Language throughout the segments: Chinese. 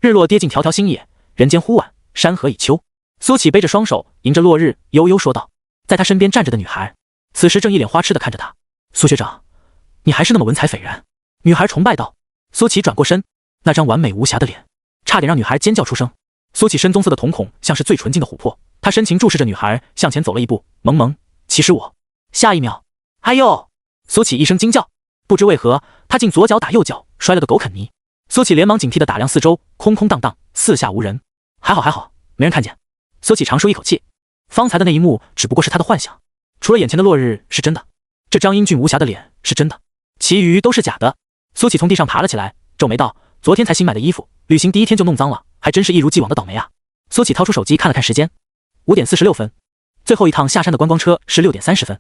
日落跌进迢迢星野，人间忽晚，山河已秋。苏启背着双手，迎着落日，悠悠说道。在他身边站着的女孩，此时正一脸花痴地看着他。苏学长，你还是那么文采斐然。女孩崇拜道。苏启转过身，那张完美无瑕的脸，差点让女孩尖叫出声。苏启深棕色的瞳孔像是最纯净的琥珀，他深情注视着女孩，向前走了一步，萌萌，其实我……下一秒，哎呦！苏启一声惊叫，不知为何，他竟左脚打右脚，摔了个狗啃泥。苏启连忙警惕地打量四周，空空荡荡，四下无人。还好，没人看见。苏启长舒一口气，方才的那一幕只不过是他的幻想，除了眼前的落日是真的，这张英俊无瑕的脸是真的，其余都是假的。苏启从地上爬了起来，皱眉道：昨天才新买的衣服，旅行第一天就弄脏了，还真是一如既往的倒霉啊。苏启掏出手机看了看时间，5点46分，最后一趟下山的观光车是6点30分，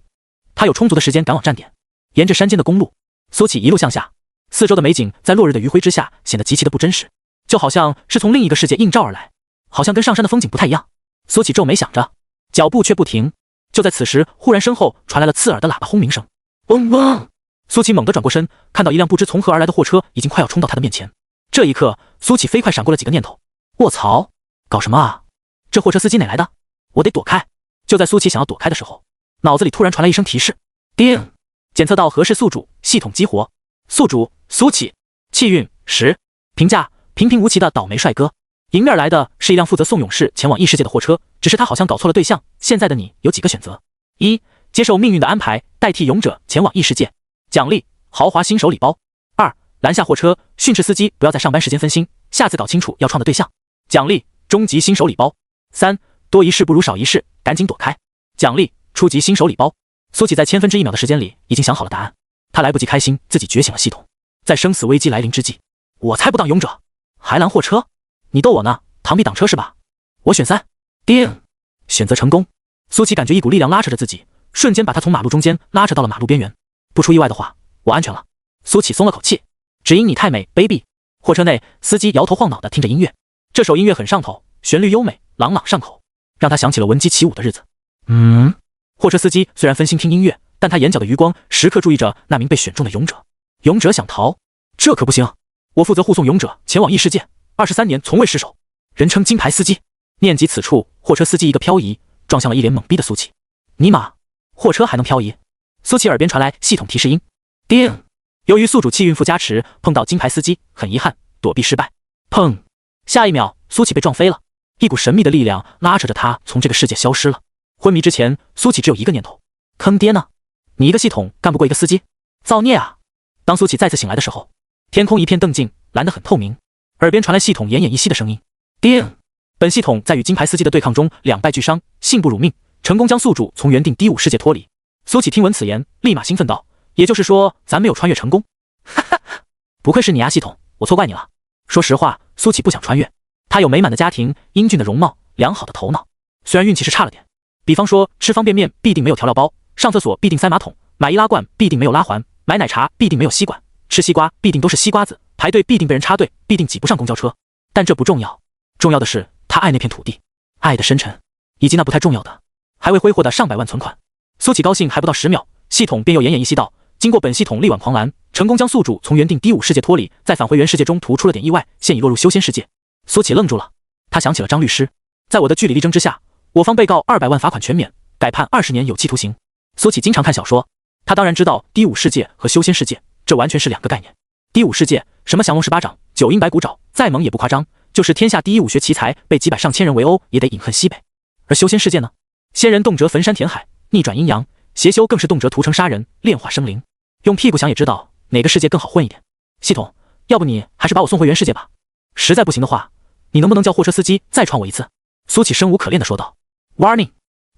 他有充足的时间赶往站点。沿着山间的公路，苏启一路向下，四周的美景在落日的余晖之下显得极其的不真实，就好像是从另一个世界映照而来，好像跟上山的风景不太一样。苏启皱眉想着，脚步却不停。就在此时，忽然身后传来了刺耳的喇叭轰鸣声，嗡嗡！苏启猛地转过身，看到一辆不知从何而来的货车已经快要冲到他的面前。这一刻，苏启飞快闪过了几个念头：卧槽，搞什么啊？这货车司机哪来的？我得躲开。就在苏启想要躲开的时候，脑子里突然传来一声提示：叮！检测到合适宿主，系统激活。宿主苏启，气运10，评价平平无奇的倒霉帅哥。迎面来的是一辆负责送勇士前往异世界的货车，只是他好像搞错了对象。现在的你有几个选择：1. 接受命运的安排，代替勇者前往异世界，奖励豪华新手礼包。2. 拦下货车，训斥司机不要在上班时间分心，下次搞清楚要创的对象，奖励终极新手礼包。3. 多一事不如少一事，赶紧躲开，奖励初级新手礼包。苏启在千分之一秒的时间里已经想好了答案，他来不及开心自己觉醒了系统。在生死危机来临之际，我才不当勇者，还拦货车？你逗我呢？螳臂挡车是吧？我选3。叮！选择成功。苏启感觉一股力量拉扯着自己，瞬间把他从马路中间拉扯到了马路边缘。不出意外的话，我安全了。苏启松了口气。只因你太美 ，baby。货车内，司机摇头晃脑地听着音乐，这首音乐很上头，旋律优美，朗朗上口，让他想起了闻鸡起舞的日子。货车司机虽然分心听音乐，但他眼角的余光时刻注意着那名被选中的勇者。勇者想逃，这可不行！我负责护送勇者前往异世界，23年从未失手，人称金牌司机。念及此处，货车司机一个漂移，撞向了一脸懵逼的苏启。尼玛，货车还能漂移？苏启耳边传来系统提示音。叮！由于宿主气运负加持，碰到金牌司机，很遗憾，躲避失败。砰！下一秒，苏启被撞飞了，一股神秘的力量拉扯着他从这个世界消失了。昏迷之前，苏启只有一个念头：坑爹呢！你一个系统干不过一个司机，造孽啊！当苏启再次醒来的时候，天空一片澄净，蓝得很透明，耳边传来系统奄奄一息的声音。叮！本系统在与金牌司机的对抗中两败俱伤，幸不辱命，成功将宿主从原定低5世界脱离。苏启听闻此言，立马兴奋道：也就是说，咱没有穿越成功？哈哈，不愧是你啊，系统，我错怪你了。说实话，苏启不想穿越，他有美满的家庭，英俊的容貌，良好的头脑，虽然运气是差了点。比方说，吃方便面必定没有调料包，上厕所必定塞马桶，买易拉罐必定没有拉环，买奶茶必定没有吸管，吃西瓜必定都是西瓜子，排队必定被人插队，必定挤不上公交车。但这不重要，重要的是他爱那片土地，爱的深沉，以及那不太重要的还未挥霍的上百万存款。苏启高兴还不到10秒，系统便又奄奄一息道：经过本系统力挽狂澜，成功将宿主从原定低5世界脱离，在返回原世界中途出了点意外，现已落入修仙世界。苏启愣住了，他想起了张律师，在我的据理力争之下，我方被告200万罚款全免，改判20年有期徒刑。苏启经常看小说，他当然知道低5世界和修仙世界这完全是2个概念。低5世界什么降龙十八掌、九阴白骨爪，再猛也不夸张，就是天下第一武学奇才被几百上千人围殴也得饮恨西北。而修仙世界呢，仙人动辄焚山填海，逆转阴阳，邪修更是动辄屠城杀人，炼化生灵。用屁股想也知道哪个世界更好混一点。系统，要不你还是把我送回原世界吧，实在不行的话，你能不能叫货车司机再撞我一次？苏启生无可恋地说道。Warning，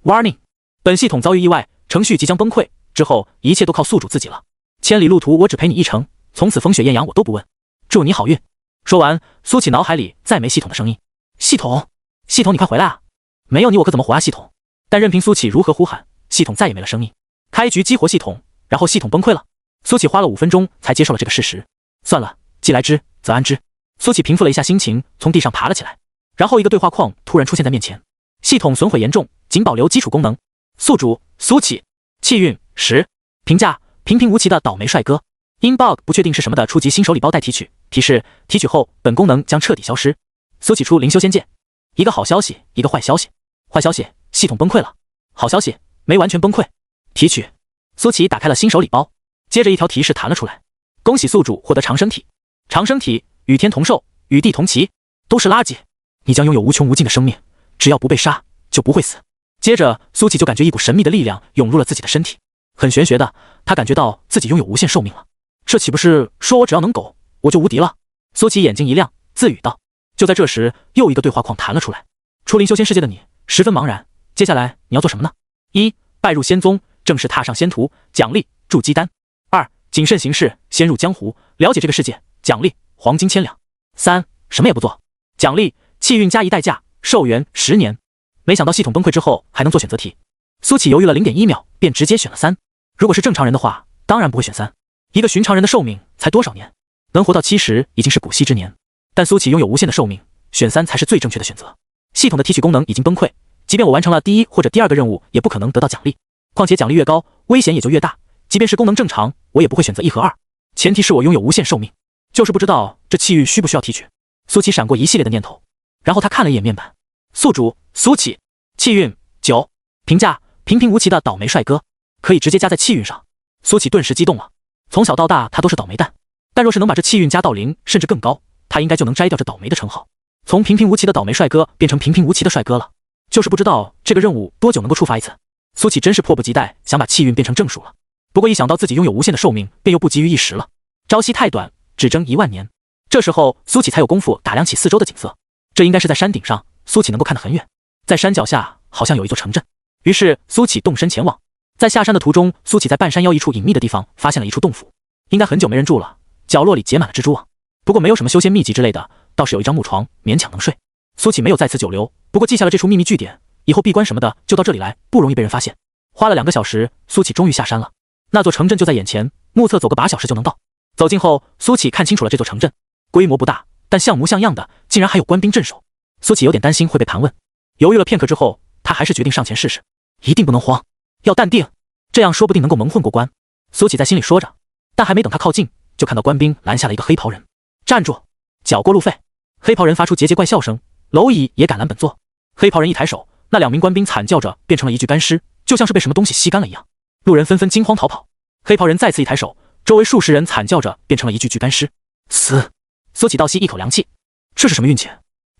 Warning， 本系统遭遇意外，程序即将崩溃，之后一切都靠宿主自己了。千里路途我只陪你一程，从此风雪艳阳我都不问，祝你好运。说完，苏启脑海里再没系统的声音。系统，系统你快回来啊！没有你我可怎么活啊系统。但任凭苏启如何呼喊，系统再也没了声音。开局激活系统，然后系统崩溃了。苏启花了5分钟才接受了这个事实。算了，既来之则安之。苏启平复了一下心情，从地上爬了起来，然后一个对话框突然出现在面前。系统损毁严重，仅保留基础功能。宿主苏启，气运10，评价平平无奇的倒霉帅哥。因 bug 不确定是什么的初级新手礼包待提取，提示提取后本功能将彻底消失。苏启出灵修仙界，一个好消息，一个坏消息。坏消息，系统崩溃了。好消息，没完全崩溃。提取。苏启打开了新手礼包，接着一条提示弹了出来：恭喜宿主获得长生体。长生体，与天同寿，与地同齐，都是垃圾。你将拥有无穷无尽的生命，只要不被杀，就不会死。接着，苏启就感觉一股神秘的力量涌入了自己的身体，很玄学的，他感觉到自己拥有无限寿命了。这岂不是说我只要能苟，我就无敌了？苏启眼睛一亮，自语道。就在这时，又一个对话框弹了出来：出灵修仙世界的你十分茫然，接下来你要做什么呢？一、拜入仙宗，正式踏上仙途，奖励筑基丹。二、谨慎行事，先入江湖，了解这个世界，奖励黄金千两。三、什么也不做，奖励气运加一代价，寿元10年。没想到系统崩溃之后还能做选择题，苏启犹豫了 0.1 秒，便直接选了3。如果是正常人的话，当然不会选3。一个寻常人的寿命才多少年？能活到70已经是古稀之年，但苏启拥有无限的寿命，选3才是最正确的选择。系统的提取功能已经崩溃，即便我完成了第一或者第二个任务，也不可能得到奖励。况且奖励越高，危险也就越大。即便是功能正常，我也不会选择1和2。前提是我拥有无限寿命，就是不知道这气运需不需要提取。苏启闪过一系列的念头，然后他看了一眼面板，宿主苏启，气运9，评价平平无奇的倒霉帅哥，可以直接加在气运上。苏启顿时激动了，从小到大他都是倒霉蛋，但若是能把这气运加到0甚至更高，他应该就能摘掉这倒霉的称号，从平平无奇的倒霉帅哥变成平平无奇的帅哥了。就是不知道这个任务多久能够触发一次。苏启真是迫不及待想把气运变成正数了，不过一想到自己拥有无限的寿命，便又不急于一时了。朝夕太短，只争1万年。这时候苏启才有功夫打量起四周的景色，这应该是在山顶上，苏启能够看得很远，在山脚下好像有一座城镇。于是苏启动身前往。在下山的途中，苏启在半山腰一处隐秘的地方发现了一处洞府，应该很久没人住了，角落里结满了蜘蛛网，不过没有什么修仙秘籍之类的，倒是有一张木床，勉强能睡。苏启没有在此久留，不过记下了这处秘密据点，以后闭关什么的就到这里来，不容易被人发现。花了2个小时，苏启终于下山了。那座城镇就在眼前，目测走个把小时就能到。走近后，苏启看清楚了这座城镇，规模不大，但像模像样的，竟然还有官兵镇守。苏启有点担心会被盘问，犹豫了片刻之后，他还是决定上前试试。一定不能慌，要淡定，这样说不定能够蒙混过关。苏启在心里说着，但还没等他靠近，就看到官兵拦下了一个黑袍人。站住，缴过路费。黑袍人发出桀桀怪笑声，蝼蚁也敢拦本座。黑袍人一抬手，那2名官兵惨叫着变成了一具干尸，就像是被什么东西吸干了一样。路人纷纷惊慌逃跑。黑袍人再次一抬手，周围数十人惨叫着变成了一具具干尸。死！苏启倒吸一口凉气，这是什么运气？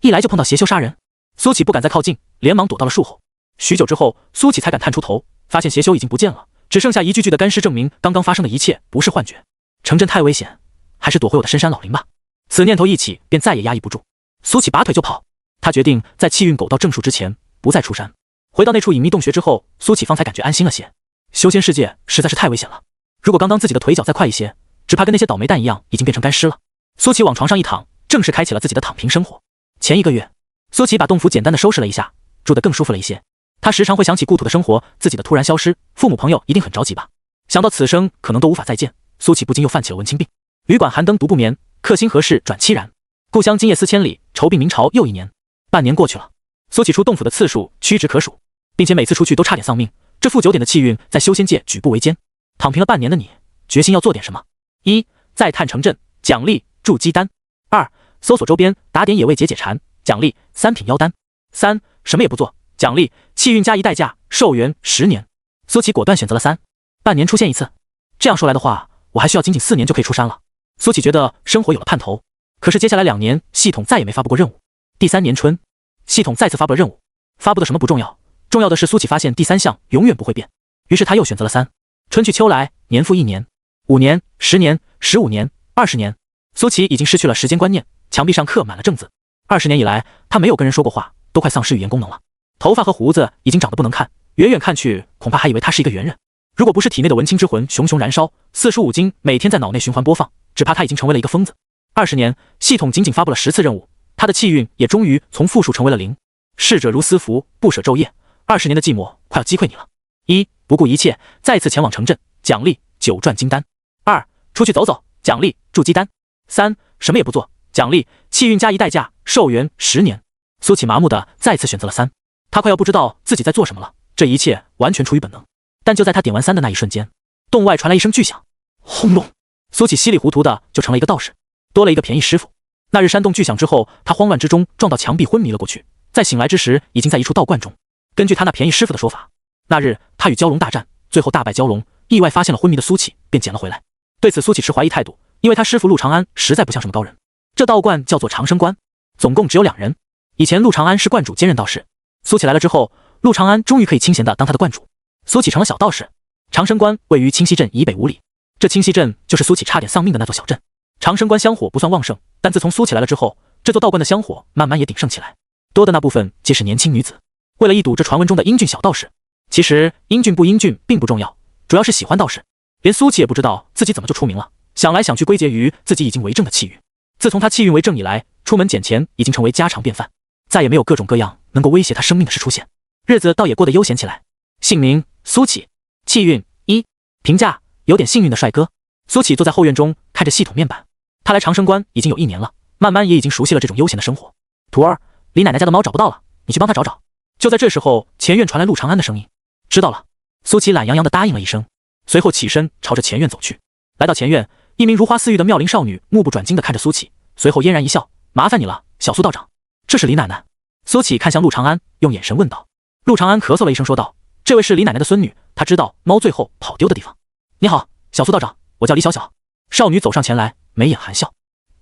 一来就碰到邪修杀人。苏启不敢再靠近，连忙躲到了树后。许久之后，苏启才敢探出头，发现邪修已经不见了，只剩下一具具的干尸，证明刚刚发生的一切不是幻觉。城镇太危险，还是躲回我的深山老林吧。此念头一起，便再也压抑不住。苏启拔腿就跑，他决定在气运苟到正数之前不再出山。回到那处隐秘洞穴之后，苏启方才感觉安心了些。修仙世界实在是太危险了，如果刚刚自己的腿脚再快一些，只怕跟那些倒霉蛋一样，已经变成干尸了。苏启往床上一躺，正式开启了自己的躺平生活。前1个月，苏启把洞府简单的收拾了一下，住得更舒服了一些。他时常会想起故土的生活，自己的突然消失，父母朋友一定很着急吧。想到此生可能都无法再见，苏启不禁又犯起了文青病。旅馆寒灯独不眠，客心何事转凄然。故乡今夜思千里，愁病明朝又1年。半年过去了，苏启出洞府的次数屈指可数，并且每次出去都差点丧命。这负9点的气运在修仙界举步维艰。躺平了半年的你，决心要做点什么？一、再探城镇，奖励筑基丹。二、搜索周边，打点野味解解馋，奖励3品妖丹。三、什么也不做，奖励气运加一代价，寿元10年。苏启果断选择了3。半年出现一次，这样说来的话，我还需要仅仅4年就可以出山了。苏启觉得生活有了盼头。可是接下来2年，系统再也没发布过任务。第3年春，系统再次发布了任务，发布的什么不重要，重要的是苏启发现第3项永远不会变。于是他又选择了3。春去秋来，年复1年，5年、10年、15年、20年。苏启已经失去了时间观念，墙壁上刻满了正字。20年以来，他没有跟人说过话，都快丧失语言功能了。头发和胡子已经长得不能看，远远看去，恐怕还以为他是一个猿人。如果不是体内的文青之魂熊熊燃烧，45经每天在脑内循环播放，只怕他已经成为了一个疯子。20年，系统仅仅发布了10次任务，他的气运也终于从负数成为了0。逝者如斯夫，不舍昼夜，20年的寂寞快要击溃你了。一、不顾一切，再次前往城镇，奖励9转金丹。二、出去走走，奖励筑基丹。三、什么也不做，奖励气运加一代价，寿元10年。苏启麻木的再次选择了3，他快要不知道自己在做什么了，这一切完全出于本能。但就在他点完3的那一瞬间，洞外传来一声巨响，轰隆！苏启稀里糊涂的就成了一个道士，多了一个便宜师傅。那日山洞巨响之后，他慌乱之中撞到墙壁昏迷了过去，在醒来之时已经在一处道观中。根据他那便宜师傅的说法，那日他与蛟龙大战，最后大败蛟龙，意外发现了昏迷的苏启，便捡了回来。对此苏启持怀疑态度，因为他师傅陆长安实在不像什么高人。这道观叫做长生观，总共只有2人。以前陆长安是观主兼任道士，苏启来了之后，陆长安终于可以清闲的当他的观主，苏启成了小道士。长生观位于清溪镇以北5里，这清溪镇就是苏启差点丧命的那座小镇。长生观香火不算旺盛，但自从苏启来了之后，这座道观的香火慢慢也鼎盛起来，多的那部分皆是年轻女子。为了一睹这传闻中的英俊小道士，其实英俊不英俊并不重要，主要是喜欢道士。连苏启也不知道自己怎么就出名了，想来想去归结于自己已经为正的气运。自从他气运为正以来，出门捡钱已经成为家常便饭，再也没有各种各样能够威胁他生命的事出现，日子倒也过得悠闲起来。姓名苏启，气运1，评价有点幸运的帅哥。苏启坐在后院中看着系统面板，他来长生观已经有1年了，慢慢也已经熟悉了这种悠闲的生活。徒儿，李奶奶家的猫找不到了，你去帮她找找。就在这时候，前院传来陆长安的声音。知道了。苏启懒洋洋地答应了一声，随后起身朝着前院走去。来到前院，一名如花似玉的妙龄少女目不转睛地看着苏启，随后嫣然一笑：麻烦你了，小苏道长。这是李奶奶。苏启看向陆长安，用眼神问道。陆长安咳嗽了一声说道：这位是李奶奶的孙女，她知道猫最后跑丢的地方。你好，小苏道长，我叫李小小。少女走上前来，眉眼含笑。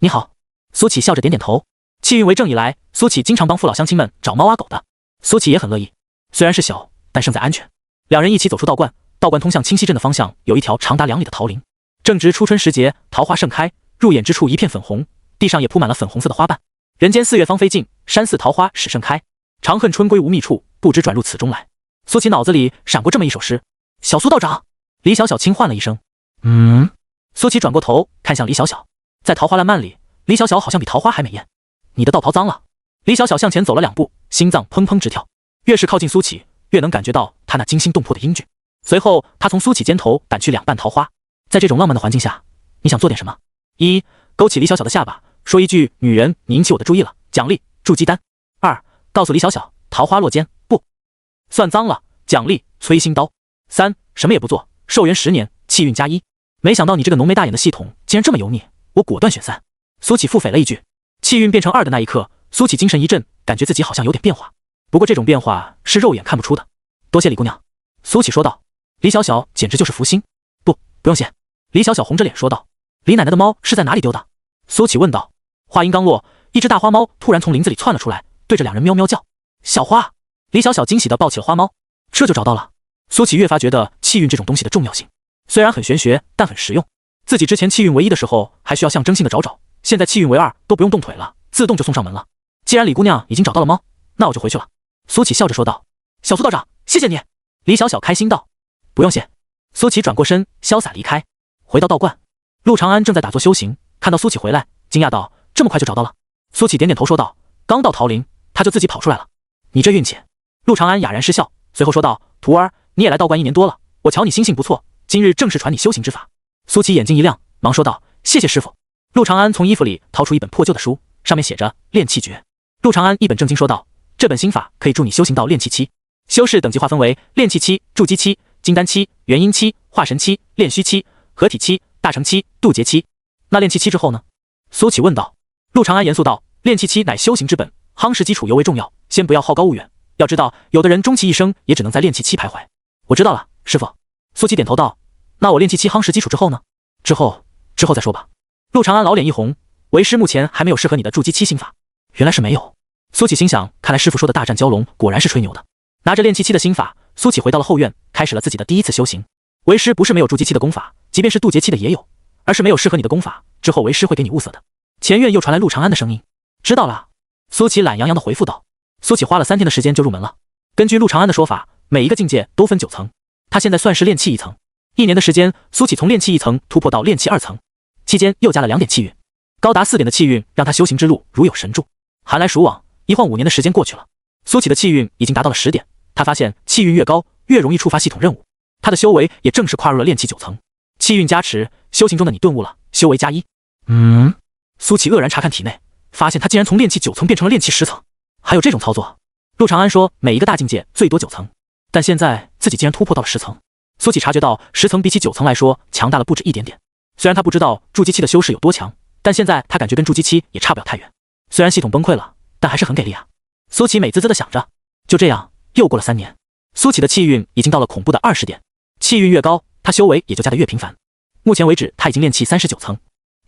你好。苏启笑着点点头。气运为正以来，苏启经常帮父老乡亲们找猫啊狗的，苏启也很乐意。虽然是小，但胜在安全。2人一起走出道观，道观通向清溪镇的方向有一条长达2里的桃林，正值初春时节，桃花盛开，入眼之处一片粉红，地上也铺满了粉红色的花瓣。人间4月芳菲尽，山寺桃花始盛开。长恨春归无觅处，不知转入此中来。苏启脑子里闪过这么一首诗。小苏道长。李小小轻唤了一声。苏启转过头看向李小小，在桃花烂漫里，李小小好像比桃花还美艳。你的道袍脏了。李小小向前走了2步，心脏砰砰直跳。越是靠近苏启，越能感觉到他那惊心动魄的英俊。随后他从苏启肩头掸去2瓣桃花。在这种浪漫的环境下，你想做点什么？1. 勾起李小小的下巴，说一句女人你引起我的注意了，奖励筑基丹。2. 告诉李小小桃花落肩，不算脏了，奖励催心刀。3. 什么也不做，寿元10年，气运加1。没想到你这个浓眉大眼的系统竟然这么油腻，我果断选3。苏启腹诽了一句。气运变成2的那一刻，苏启精神一振，感觉自己好像有点变化，不过这种变化是肉眼看不出的。多谢李姑娘。苏启说道。李小小简直就是福星。不用谢。李小小红着脸说道。李奶奶的猫是在哪里丢的？苏启问道。话音刚落，一只大花猫突然从林子里窜了出来，对着2人喵喵叫。小花。李小小惊喜地抱起了花猫。这就找到了。苏启越发觉得气运这种东西的重要性，虽然很玄学，但很实用。自己之前气运为1的时候还需要象征性的找，现在气运为2都不用动腿了，自动就送上门了。既然李姑娘已经找到了猫，那我就回去了。苏启笑着说道。小苏道长，谢谢你。李小小开心道。不用谢。苏启转过身潇洒离开。回到道观，陆长安正在打坐修行，看到苏启回来，惊讶道：这么快就找到了？苏启点点头说道：刚到桃林他就自己跑出来了。你这运气。陆长安哑然失笑，随后说道：徒儿，你也来道观1年多了，我瞧你心性不错，今日正是传你修行之法。苏启眼睛一亮，忙说道：谢谢师傅。陆长安从衣服里掏出一本破旧的书，上面写着炼气诀。陆长安一本正经说道：这本心法可以助你修行到炼气期，修士等级划分为炼气期、筑基期、金丹期、元婴期、化神期、炼虚期、合体期、大成期、渡劫期。那炼气期之后呢？苏启问道。陆长安严肃道：炼气期乃修行之本，夯实基础尤为重要，先不要好高骛远。要知道，有的人终其一生也只能在炼气期徘徊。我知道了，师傅。苏启点头道。那我炼气期夯实基础之后呢？之后再说吧。陆长安老脸一红，为师目前还没有适合你的筑基期心法。原来是没有。苏启心想，看来师傅说的大战蛟龙果然是吹牛的。拿着炼气期的心法，苏启回到了后院，开始了自己的第一次修行。为师不是没有筑基期的功法，即便是渡劫期的也有，而是没有适合你的功法，之后为师会给你物色的。前院又传来陆长安的声音。知道了。苏启懒洋洋地回复道。苏启花了3天的时间就入门了。根据陆长安的说法，每一个境界都分9层，他现在算是炼气1层。1年的时间，苏启从炼气1层突破到炼气2层，期间又加了2点气运，高达4点的气运让他修行之路如有神助。寒来暑往，一晃5年的时间过去了，苏启的气运已经达到了10点。他发现气运越高，越容易触发系统任务。他的修为也正式跨入了炼气9层。气运加持，修行中的你顿悟了，修为加1。苏启愕然查看体内，发现他竟然从炼气9层变成了炼气10层，还有这种操作。陆长安说每一个大境界最多9层，但现在自己竟然突破到了10层。苏启察觉到10层比起9层来说强大了不止一点点。虽然他不知道筑基期的修士有多强，但现在他感觉跟筑基期也差不了太远。虽然系统崩溃了，但还是很给力啊。苏琪美滋滋地想着。就这样，又过了3年，苏琪的气运已经到了恐怖的20点。气运越高，他修为也就加得越频繁。目前为止，他已经炼气39层。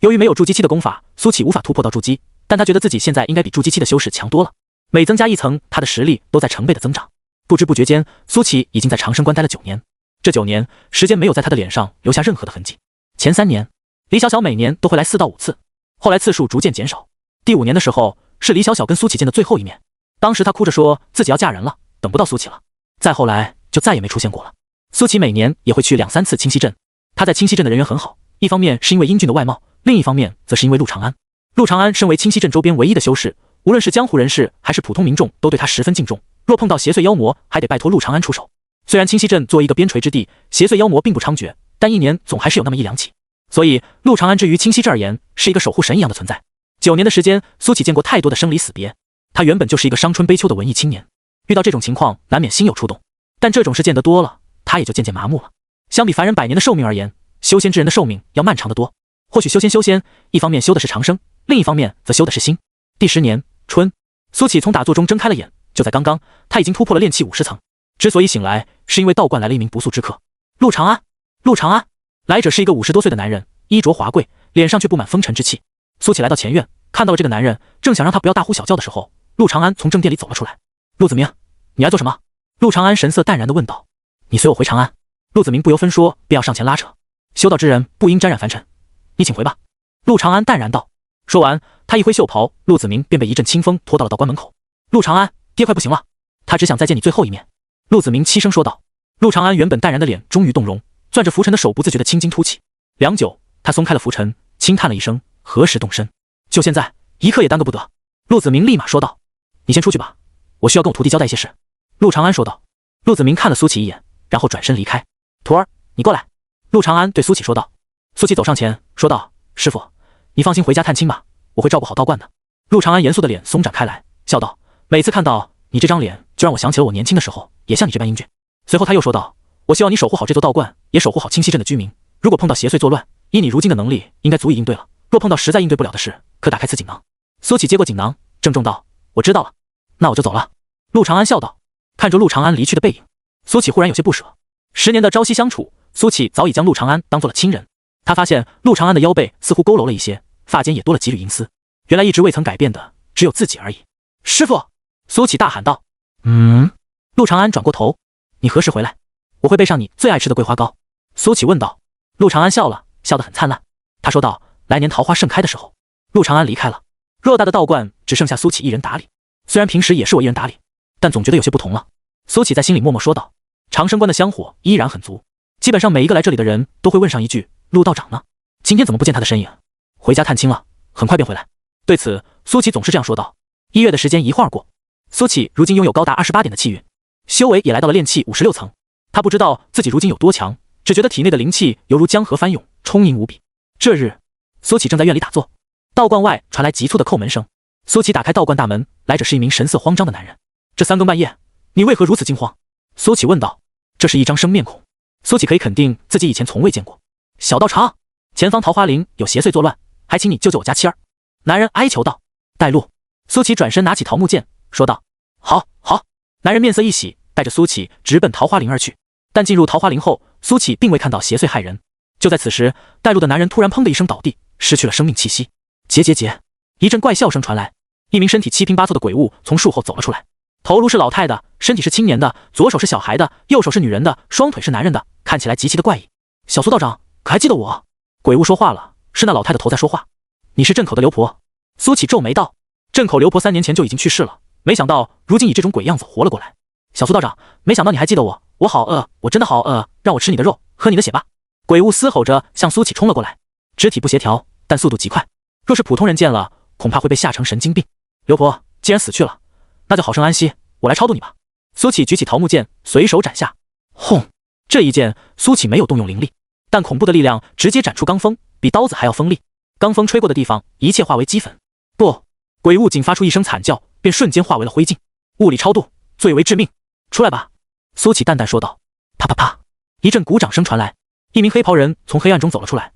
由于没有筑基期的功法，苏琪无法突破到筑基，但他觉得自己现在应该比筑基期的修士强多了。每增加1层，他的实力都在成倍的增长。不知不觉间，苏琪已经在长生关待了9年。这9年，时间没有在他的脸上留下任何的痕迹。前3年，李小小每年都会来4到5次，后来次数逐渐减少。第5年的时候，是李小小跟苏琪见的最后一面。当时他哭着说自己要嫁人了，等不到苏琪了。再后来就再也没出现过了。苏琪每年也会去2、3次清溪镇。他在清溪镇的人缘很好，一方面是因为英俊的外貌，另一方面则是因为陆长安。陆长安身为清溪镇周边唯一的修士，无论是江湖人士还是普通民众都对他十分敬重。若碰到邪祟妖魔，还得拜托陆长安出手。虽然清溪镇作为一个边陲之地，邪祟妖魔并不猖獗，但一年总还是有那么1、2起。所以陆长安至于清溪镇而言，是一个守护神一样的存在。9年的时间，苏琪见过太多的生离死别。他原本就是一个伤春悲秋的文艺青年，遇到这种情况难免心有触动。但这种事见得多了，他也就渐渐麻木了。相比凡人100年的寿命而言，修仙之人的寿命要漫长得多。或许修仙，一方面修的是长生，另一方面则修的是心。第10年春，苏琪从打坐中睁开了眼，就在刚刚，他已经突破了炼气50层。之所以醒来，是因为道观来了一名不速之客。陆长安。陆长安来者是一个50多岁的男人，衣着华贵，脸上却布满风尘之气。苏琪来到前院，看到了这个男人，正想让他不要大呼小叫的时候，陆长安从正殿里走了出来。陆子明，你来做什么？陆长安神色淡然地问道。你随我回长安。陆子明不由分说便要上前拉扯。修道之人不应沾染凡尘，你请回吧。陆长安淡然道。说完，他一挥袖袍，陆子明便被一阵清风拖到了道观门口。陆长安，爹快不行了，他只想再见你最后一面。陆子明凄声说道。陆长安原本淡然的脸终于动容，攥着拂尘的手不自觉的青筋凸起。良久，他松开了拂尘，轻叹了一声，何时动身？就现在，一刻也耽搁不得。陆子明立马说道。你先出去吧，我需要跟我徒弟交代一些事。陆长安说道。陆子明看了苏琪一眼，然后转身离开。徒儿，你过来。陆长安对苏琪说道。苏琪走上前说道，师傅，你放心回家探亲吧，我会照顾好道观的。陆长安严肃的脸松展开来，笑道，每次看到你这张脸，就让我想起了我年轻的时候，也像你这般英俊。随后他又说道，我希望你守护好这座道观，也守护好清溪镇的居民。如果碰到邪祟作乱，以你如今的能力，应该足以应对了。若碰到实在应对不了的事，可打开此锦囊。苏琪接过锦囊，郑重道，我知道了，那我就走了。陆长安笑道。看着陆长安离去的背影，苏琪忽然有些不舍。10年的朝夕相处，苏琪早已将陆长安当做了亲人。他发现陆长安的腰背似乎佝偻了一些，发间也多了几缕银丝。原来一直未曾改变的只有自己而已。师傅！苏琪大喊道。陆长安转过头，你何时回来？我会备上你最爱吃的桂花糕。苏琪问道。陆长安笑了，笑得很灿烂。他说道，来年桃花盛开的时候。陆长安离开了。偌大的道观只剩下苏琪一人打理，虽然平时也是我一人打理，但总觉得有些不同了。苏琪在心里默默说道。长生关的香火依然很足，基本上每一个来这里的人都会问上一句，陆道长呢？今天怎么不见他的身影？回家探亲了，很快便回来。对此，苏琪总是这样说道。1月的时间一晃而过，苏琪如今拥有高达28点的气运，修为也来到了炼气56层。他不知道自己如今有多强，只觉得体内的灵气犹如江河翻涌，充盈无比。这日，苏琪正在院里打坐，道观外传来急促的叩门声。苏琪打开道观大门，来者是一名神色慌张的男人。这3更半夜，你为何如此惊慌？苏琪问道。这是一张生面孔，苏琪可以肯定自己以前从未见过。小道长，前方桃花林有邪祟作乱，还请你救救我家妻儿。男人哀求道。带路。苏琪转身拿起桃木剑，说道。好，好。男人面色一喜，带着苏琪直奔桃花林而去。但进入桃花林后，苏琪并未看到邪祟害人。就在此时，带路的男人突然砰的一声倒地，失去了生命气息。结，一阵怪笑声传来，一名身体七拼八凑的鬼物从树后走了出来。头颅是老太的，身体是青年的，左手是小孩的，右手是女人的，双腿是男人的，看起来极其的怪异。小苏道长，可还记得我？鬼物说话了，是那老太的头在说话。你是镇口的刘婆。苏琪皱眉道。镇口刘婆3年前就已经去世了，没想到如今以这种鬼样子活了过来。小苏道长，没想到你还记得我，我好饿，我真的好饿，让我吃你的肉，喝你的血吧。鬼物嘶吼着向苏琪冲了过来，肢体不协调，但速度极快，若是普通人见了，恐怕会被吓成神经病。刘婆既然死去了，那就好生安息，我来超度你吧。苏琪举起桃木剑，随手斩下。轰！这一剑，苏琪没有动用灵力，但恐怖的力量直接斩出罡风，比刀子还要锋利。罡风吹过的地方，一切化为齑粉。不！鬼物仅发出一声惨叫，便瞬间化为了灰烬。物理超度，最为致命。出来吧！苏琪淡淡说道。啪啪啪！一阵鼓掌声传来，一名黑袍人从黑暗中走了出来。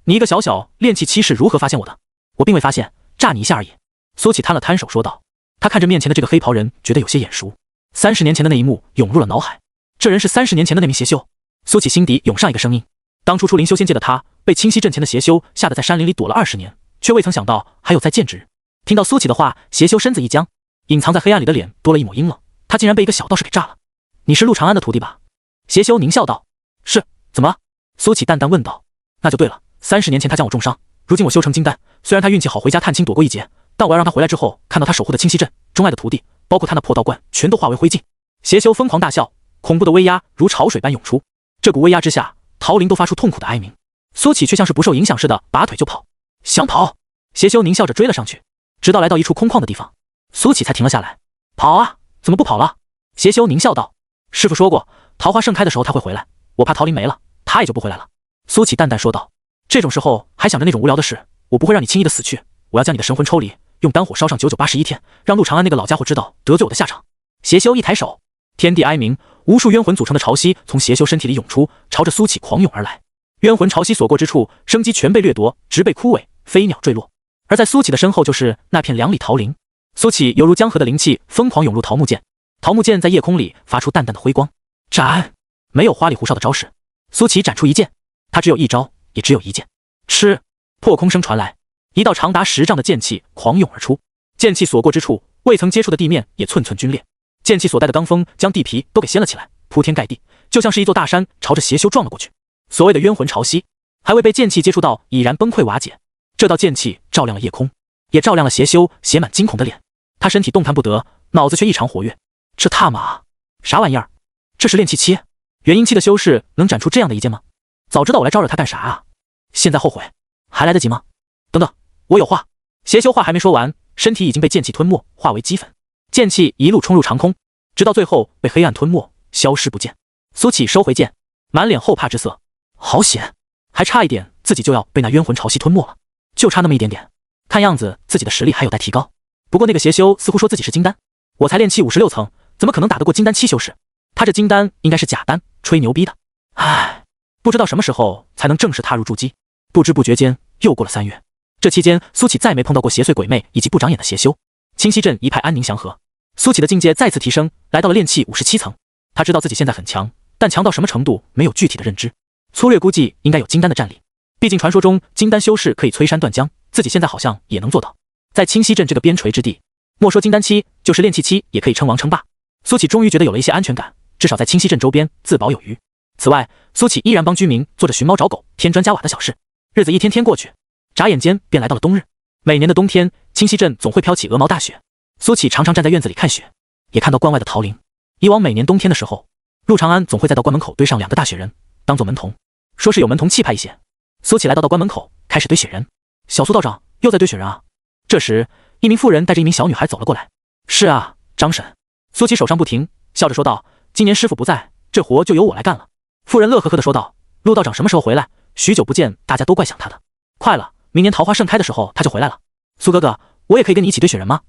你一个小小炼气7士如何发现我的？我并未发现，炸你一下而已。苏启摊了摊手说道。他看着面前的这个黑袍人，觉得有些眼熟。30年前的那一幕涌入了脑海，这人是30年前的那名邪修。苏启心底涌上一个声音，当初出灵修仙界的他，被清溪镇前的邪修吓得在山林里躲了20年，却未曾想到还有再见之日。听到苏启的话，邪修身子一僵，隐藏在黑暗里的脸多了一抹阴冷，他竟然被一个小道士给炸了。你是陆长安的徒弟吧？邪修狞笑道。是，怎么了？苏启淡淡问道。那就对了，30年前他将我重伤，如今我修成金丹，虽然他运气好回家探亲躲过一劫，但我要让他回来之后看到他守护的清溪镇钟爱的徒弟，包括他那破道观，全都化为灰烬。邪修疯狂大笑，恐怖的威压如潮水般涌出，这股威压之下，陶林都发出痛苦的哀鸣。苏启却像是不受影响似的，拔腿就跑。想跑？邪修狞笑着追了上去，直到来到一处空旷的地方，苏启才停了下来。跑啊，怎么不跑了？邪修狞笑道。师父说过，桃花盛开的时候他会回来，我怕桃林没了，他也就不回来了。苏启淡淡说道。这种时候还想着那种无聊的事，我不会让你轻易的死去，我要将你的神魂抽离，用丹火烧上9981天，让陆长安那个老家伙知道得罪我的下场。邪修一抬手，天地哀鸣，无数冤魂组成的潮汐从邪修身体里涌出，朝着苏启狂涌而来。冤魂潮汐所过之处，生机全被掠夺，植被枯萎，飞鸟坠落。而在苏启的身后就是那片2里桃林。苏启犹如江河的灵气疯狂涌入桃木剑，桃木剑在夜空里发出淡淡的辉光。斩！没有花里胡哨的招式，苏启斩出一剑，他只有一招，也只有一剑。吃！破空声传来，一道长达10丈的剑气狂涌而出，剑气所过之处，未曾接触的地面也寸寸皲裂，剑气所带的罡风将地皮都给掀了起来，铺天盖地，就像是一座大山朝着邪修撞了过去。所谓的冤魂潮汐，还未被剑气接触到，已然崩溃瓦解。这道剑气照亮了夜空，也照亮了邪修写满惊恐的脸。他身体动弹不得，脑子却异常活跃。这他妈啥玩意儿？这是炼气期？元婴期的修士能斩出这样的一剑吗？早知道我来招惹他干啥啊？现在后悔还来得及吗？等等，我有话。邪修话还没说完，身体已经被剑气吞没，化为齑粉。剑气一路冲入长空，直到最后被黑暗吞没，消失不见。苏启收回剑，满脸后怕之色。好险，还差一点自己就要被那冤魂潮汐吞没了，就差那么一点点。看样子自己的实力还有待提高。不过那个邪修似乎说自己是金丹，我才炼气56层，怎么可能打得过金丹期修士？他这金丹应该是假丹，吹牛逼的。唉，不知道什么时候才能正式踏入筑基。不知不觉间又过了3月，这期间苏启再没碰到过邪祟鬼魅以及不长眼的邪修。清溪镇一派安宁祥和，苏启的境界再次提升，来到了炼气57层。他知道自己现在很强，但强到什么程度没有具体的认知，粗略估计应该有金丹的战力。毕竟传说中金丹修士可以摧山断江，自己现在好像也能做到。在清溪镇这个边陲之地，莫说金丹期，就是炼气期也可以称王称霸。苏启终于觉得有了一些安全感，至少在清溪镇周边自保有余。此外，苏启依然帮居民做着寻猫找狗、添砖加瓦的小事。日子一天天过去，眨眼间便来到了冬日。每年的冬天，清溪镇总会飘起鹅毛大雪。苏启常常站在院子里看雪，也看到关外的桃林。以往每年冬天的时候，陆长安总会在道观门口堆上2个大雪人，当做门童，说是有门童气派一些。苏启来到道观门口，开始堆雪人。小苏道长又在堆雪人啊？这时，一名妇人带着一名小女孩走了过来。是啊，张婶。苏启手上不停，笑着说道：“今年师傅不在，这活就由我来干了。”妇人乐呵呵地说道：“陆道长什么时候回来？许久不见，大家都怪想他的。快了，明年桃花盛开的时候他就回来了。苏哥哥，我也可以跟你一起堆雪人吗？”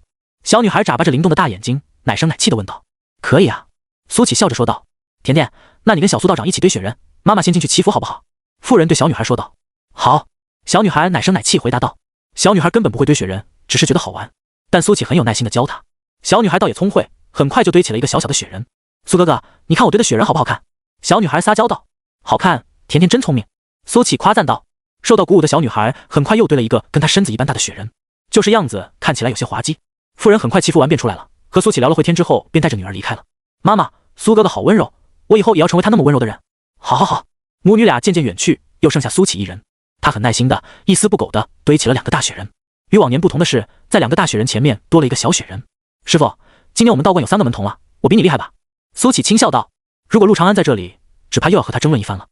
小女孩眨巴着灵动的大眼睛，奶声奶气地问道。“可以啊。”苏启笑着说道。“甜甜，那你跟小苏道长一起堆雪人，妈妈先进去祈福好不好？”妇人对小女孩说道。“好。”小女孩奶声奶气回答道。小女孩根本不会堆雪人，只是觉得好玩，但苏启很有耐心地教她。小女孩倒也聪慧，很快就堆起了一个小小的雪人。“苏哥哥，你看我堆的雪人好不好看？”小女孩撒娇道。“好看，甜甜真聪明。”苏启夸赞道。受到鼓舞的小女孩很快又堆了一个跟她身子一般大的雪人，就是样子看起来有些滑稽。妇人很快祈福完便出来了，和苏启聊了会天之后，便带着女儿离开了。“妈妈，苏哥哥好温柔，我以后也要成为他那么温柔的人。”“好好好。”母女俩渐渐远去，又剩下苏启一人。他很耐心的，一丝不苟的堆起了2个大雪人。与往年不同的是，在2个大雪人前面多了一个小雪人。“师傅，今年我们道观有3个门童了，我比你厉害吧？”苏启轻笑道。“如果陆长安在这里，只怕又要和他争论一番了。”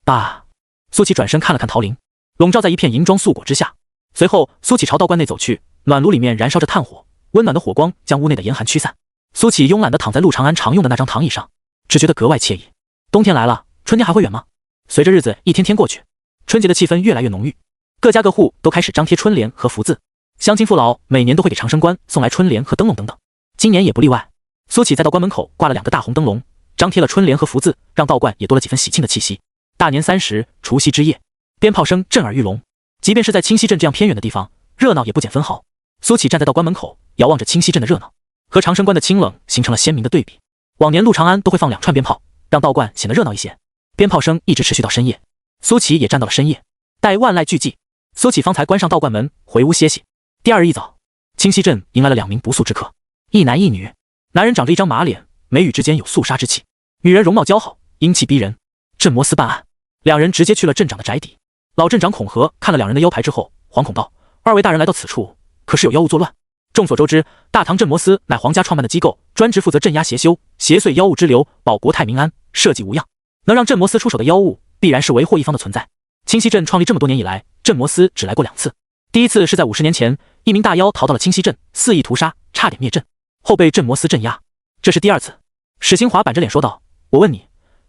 爸。苏启转身看了看桃林，笼罩在一片银装素裹之下。随后，苏启朝道观内走去，暖炉里面燃烧着炭火，温暖的火光将屋内的严寒驱散。苏启慵懒地躺在陆长安常用的那张躺椅上，只觉得格外惬意。冬天来了，春天还会远吗？随着日子一天天过去，春节的气氛越来越浓郁，各家各户都开始张贴春联和福字，乡亲父老每年都会给长生观送来春联和灯笼等等，今年也不例外。苏启在道观门口挂了2个大红灯笼，张贴了春联和福字，让道观也多了几分喜庆的气息。大年30，除夕之夜，鞭炮声震耳欲聋。即便是在清溪镇这样偏远的地方，热闹也不减分毫。苏启站在道观门口，遥望着清溪镇的热闹，和长生关的清冷形成了鲜明的对比。往年陆长安都会放2串鞭炮，让道观显得热闹一些。鞭炮声一直持续到深夜，苏启也站到了深夜。待万籁俱寂，苏启方才关上道观门，回屋歇息。第二日一早，清溪镇迎来了2名不速之客，一男一女。男人长着一张马脸，眉宇之间有肃杀之气；女人容貌姣好，英气逼人。镇摩司办案，2人直接去了镇长的宅邸。老镇长孔和看了2人的腰牌之后，惶恐道：“2位大人来到此处，可是有妖物作乱？”众所周知，大唐镇摩司乃皇家创办的机构，专职负责镇压邪修、邪祟妖物之流，保国泰民安，社稷无恙。能让镇摩司出手的妖物，必然是为祸一方的存在。清溪镇创立这么多年以来，镇摩司只来过2次。第一次是在50年前，一名大妖逃到了清溪镇，肆意屠杀，差点灭镇，后被镇摩司镇压。这是第2次。史兴华板着脸说道：“我问你，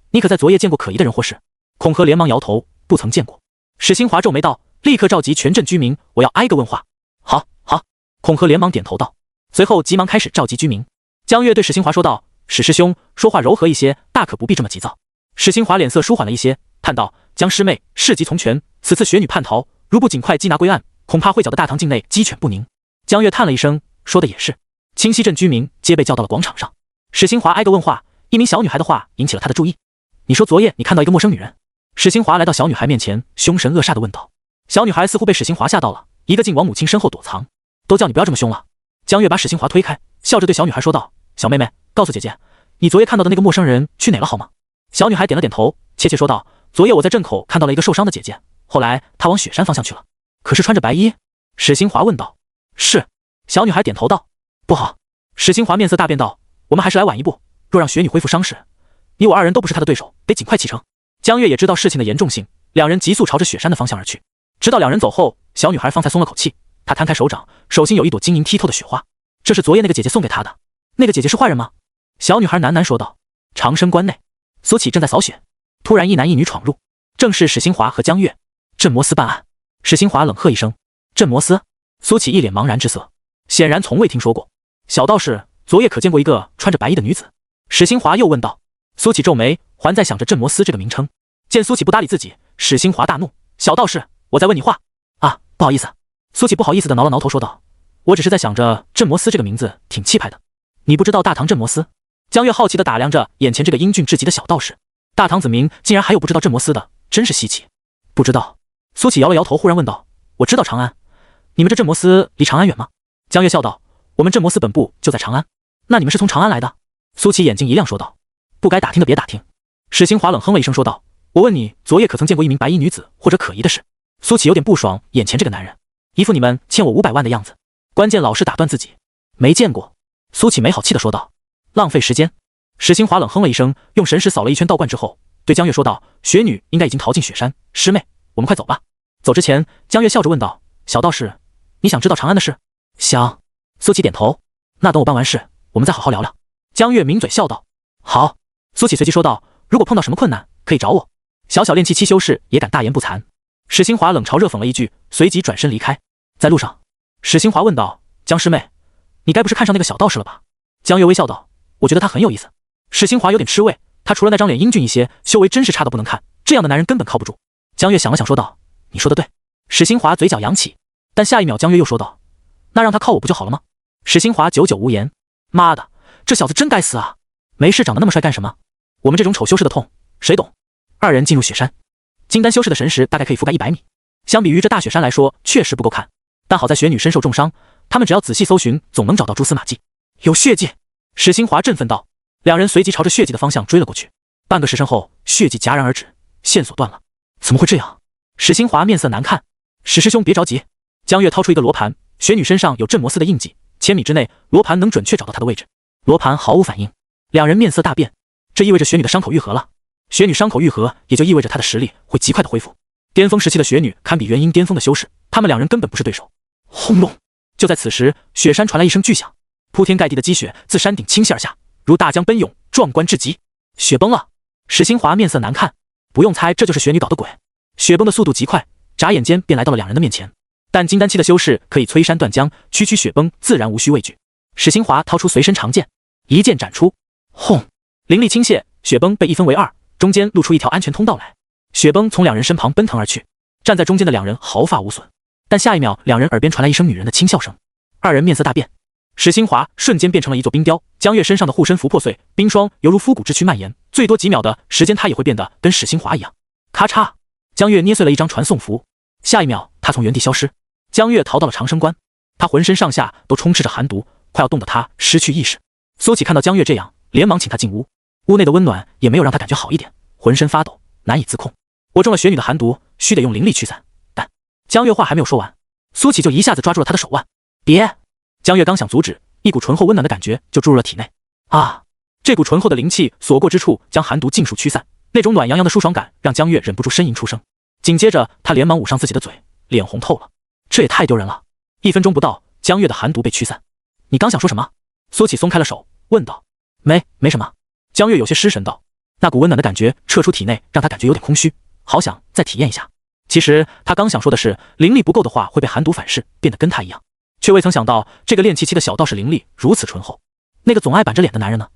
你可在昨夜见过可疑的人或事？”孔和连忙摇头，不曾见过。史兴华皱眉道：“立刻召集全镇居民，我要挨个问话。”好，好。孔和连忙点头道，随后急忙开始召集居民。江月对史兴华说道：“史师兄，说话柔和一些，大可不必这么急躁。”史兴华脸色舒缓了一些，叹道：“江师妹，事急从权，此次雪女叛逃，如不尽快缉拿归案，恐怕会搅得大唐境内鸡犬不宁。”江月叹了一声，说的也是。清溪镇居民皆被叫到了广场上。史兴华挨个问话，一名小女孩的话引起了他的注意。你说昨夜你看到一个陌生女人？史兴华来到小女孩面前，凶神恶煞地问道。小女孩似乎被史兴华吓到了，一个劲往母亲身后躲藏。都叫你不要这么凶了。江月把史兴华推开，笑着对小女孩说道：“小妹妹，告诉姐姐，你昨夜看到的那个陌生人去哪了好吗？”小女孩点了点头，怯怯说道：“昨夜我在镇口看到了一个受伤的姐姐，后来她往雪山方向去了。”可是穿着白衣？史兴华问道。是。小女孩点头道。不好。史兴华面色大变道：“我们还是来晚一步，若让雪女恢复伤势，你我2人都不是她的对手，得尽快启程。”江月也知道事情的严重性，2人急速朝着雪山的方向而去。直到2人走后，小女孩方才松了口气。她摊开手掌，手心有一朵晶莹剔透的雪花，这是昨夜那个姐姐送给她的。那个姐姐是坏人吗？小女孩喃喃说道。长生关内，苏启正在扫雪，突然一男一女闯入，正是史兴华和江月。镇摩司办案。史兴华冷喝一声：“镇摩司？”苏启一脸茫然之色，显然从未听说过。小道士，昨夜可见过一个穿着白衣的女子？史兴华又问道。苏启皱眉，还在想着镇摩司这个名称。见苏启不搭理自己，史兴华大怒：“小道士，我在问你话。”啊，不好意思。苏启不好意思地挠了挠头说道：“我只是在想着镇摩司这个名字挺气派的。你不知道大唐镇摩司？”江月好奇地打量着眼前这个英俊至极的小道士，大唐子民竟然还有不知道镇摩司的，真是稀奇。不知道。苏启摇了摇头，忽然问道：“我知道长安，你们这镇摩司离长安远吗？”江月笑道：“我们镇摩司本部就在长安。”那你们是从长安来的？苏启眼睛一亮说道：“不该打听的别打听。”史兴华冷哼了一声说道：“我问你，昨夜可曾见过一名白衣女子或者可疑的事？”苏启有点不爽眼前这个男人，一副你们欠我500万的样子，关键老是打断自己。没见过。苏启没好气地说道：“浪费时间。”史兴华冷哼了一声，用神识扫了一圈道观之后，对江月说道：“雪女应该已经逃进雪山，师妹，我们快走吧。”走之前，江月笑着问道：“小道士，你想知道长安的事？”想。苏启点头。那等我办完事，我们再好好聊聊。江月抿嘴笑道：“好。”苏启随即说道：“如果碰到什么困难，可以找我。小小练气期修士也敢大言不惭。”史兴华冷嘲热讽了一句，随即转身离开。在路上，史兴华问道：“江师妹，你该不是看上那个小道士了吧？”江月微笑道：“我觉得他很有意思。”史兴华有点吃味，他除了那张脸英俊一些，修为真是差到不能看，这样的男人根本靠不住。江月想了想说道：“你说的对。”史兴华嘴角扬起，但下一秒江月又说道：“那让他靠我不就好了吗？”史兴华久久无言。妈的，这小子真该死啊！没事长得那么帅干什么？我们这种丑修士的痛，谁懂？2人进入雪山，金丹修士的神识大概可以覆盖100米，相比于这大雪山来说，确实不够看。但好在雪女身受重伤，他们只要仔细搜寻，总能找到蛛丝马迹。有血迹！史兴华振奋道。2人随即朝着血迹的方向追了过去。半个时辰后，血迹戛然而止，线索断了。怎么会这样？史兴华面色难看。史师兄别着急。江月掏出一个罗盘，雪女身上有镇摩司的印记，1000米之内，罗盘能准确找到她的位置。罗盘毫无反应。2人面色大变，这意味着雪女的伤口愈合了。雪女伤口愈合，也就意味着她的实力会极快的恢复。巅峰时期的雪女堪比元婴巅峰的修士，他们2人根本不是对手。轰隆！就在此时，雪山传来一声巨响，铺天盖地的积雪自山顶倾泻而下，如大江奔涌，壮观至极。雪崩了！史兴华面色难看，不用猜，这就是雪女搞的鬼。雪崩的速度极快，眨眼间便来到了2人的面前。但金丹期的修士可以摧山断江，区区雪崩自然无需畏惧。史兴华掏出随身长剑，一剑斩出，轰！灵力倾泻，雪崩被一分为2，中间露出一条安全通道来。雪崩从2人身旁奔腾而去，站在中间的2人毫发无损。但下一秒，两人耳边传来一声女人的轻笑声，二人面色大变。史新华瞬间变成了一座冰雕，江月身上的护身符破碎，冰霜犹如枯骨之躯蔓延，最多几秒的时间，他也会变得跟史新华一样。咔嚓，江月捏碎了一张传送符，下一秒，他从原地消失。江月逃到了长生关，他浑身上下都充斥着寒毒，快要冻得他失去意识。苏启看到江月这样，连忙请他进屋。屋内的温暖也没有让他感觉好一点，浑身发抖，难以自控。我中了雪女的寒毒，须得用灵力驱散。但江月话还没有说完，苏启就一下子抓住了他的手腕。别！江月刚想阻止，一股醇厚温暖的感觉就注入了体内。啊！这股醇厚的灵气所过之处，将寒毒尽数驱散。那种暖洋洋的舒爽感让江月忍不住呻吟出声。紧接着，他连忙捂上自己的嘴，脸红透了。这也太丢人了！1分钟不到，江月的寒毒被驱散。你刚想说什么？苏启松开了手，问道。没什么。江月有些失神道。那股温暖的感觉撤出体内，让他感觉有点空虚，好想再体验一下。其实他刚想说的是，灵力不够的话会被寒毒反噬，变得跟他一样。却未曾想到，这个练气期的小道士灵力如此醇厚。那个总爱板着脸的男人呢？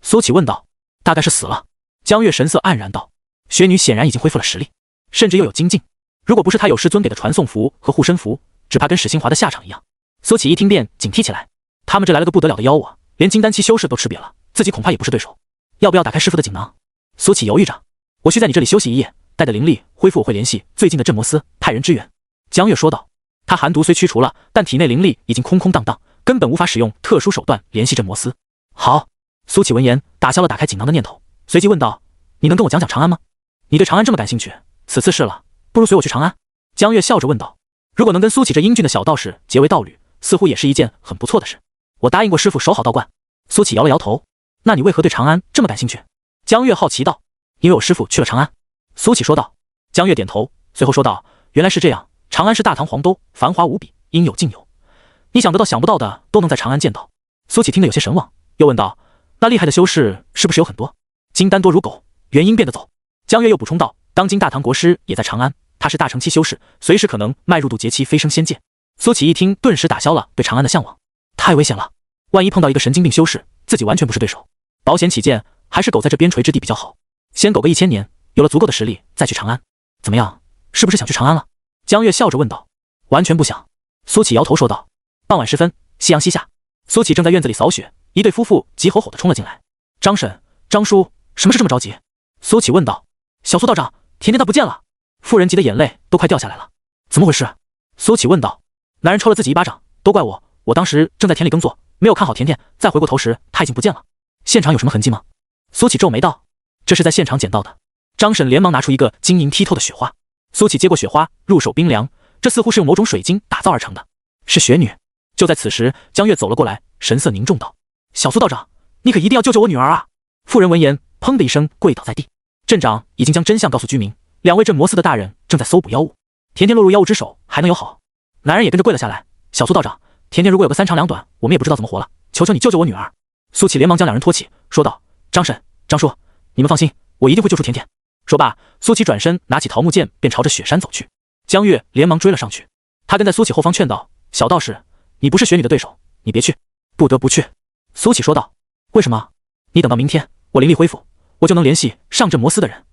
苏启问道。大概是死了。江月神色黯然道。雪女显然已经恢复了实力，甚至又有精进。如果不是他有师尊给的传送符和护身符，只怕跟史新华的下场一样。苏启一听便警惕起来，他们这来了个不得了的妖物啊，连金丹期修士都吃瘪了，自己恐怕也不是对手。要不要打开师傅的锦囊？苏启犹豫着。我需在你这里休息一夜，待的灵力恢复，我会联系最近的镇魔司派人支援。江月说道。他寒毒虽驱除了，但体内灵力已经空空荡荡，根本无法使用特殊手段联系镇魔司。好。苏启闻言打消了打开锦囊的念头，随即问道。你能跟我讲讲长安吗？你对长安这么感兴趣，此次是了，不如随我去长安。江月笑着问道。如果能跟苏启这英俊的小道士结为道侣，似乎也是一件很不错的事。我答应过师傅守好道观。苏启摇了摇头。那你为何对长安这么感兴趣？江月好奇道。因为我师傅去了长安。苏启说道。江月点头，随后说道。原来是这样，长安是大唐皇都，繁华无比，应有尽有，你想得到想不到的都能在长安见到。苏启听得有些神往，又问道。那厉害的修士是不是有很多？金丹多如狗，元婴变得走。江月又补充道。当今大唐国师也在长安，他是大成期修士，随时可能迈入渡劫期飞升仙界。苏启一听，顿时打消了对长安的向往。太危险了，万一碰到一个神经病修士，自己完全不是对手。保险起见，还是苟在这边陲之地比较好，先苟个1000年，有了足够的实力再去长安。怎么样，是不是想去长安了？江月笑着问道。完全不想。苏启摇头说道。傍晚时分，夕阳西下，苏启正在院子里扫雪，一对夫妇急吼吼地冲了进来。张婶，张叔，什么事这么着急？苏启问道。小苏道长，甜甜她不见了。妇人急得眼泪都快掉下来了。怎么回事？苏启问道。男人抽了自己一巴掌，都怪我，我当时正在田里耕作，没有看好甜甜，再回过头时她已经不见了。现场有什么痕迹吗？苏启皱眉道。这是在现场捡到的。张婶连忙拿出一个晶莹剔透的雪花。苏启接过雪花，入手冰凉，这似乎是用某种水晶打造而成的，是雪女。就在此时，江月走了过来，神色凝重道。小苏道长，你可一定要救救我女儿啊！妇人闻言，砰的一声跪倒在地。镇长已经将真相告诉居民，2位镇魔司的大人正在搜捕妖物，甜甜落入妖物之手，还能有好？男人也跟着跪了下来。小苏道长，甜甜如果有个3长2短，我们也不知道怎么活了，求求你救救我女儿！苏启连忙将两人拖起，说道。张婶，张叔，你们放心，我一定会救出甜甜。说罢，苏启转身拿起桃木剑便朝着雪山走去。江月连忙追了上去，他跟在苏启后方劝道。小道士，你不是雪女的对手，你别去。不得不去。苏启说道。为什么？你等到明天我灵力恢复，我就能联系上镇魔司的人，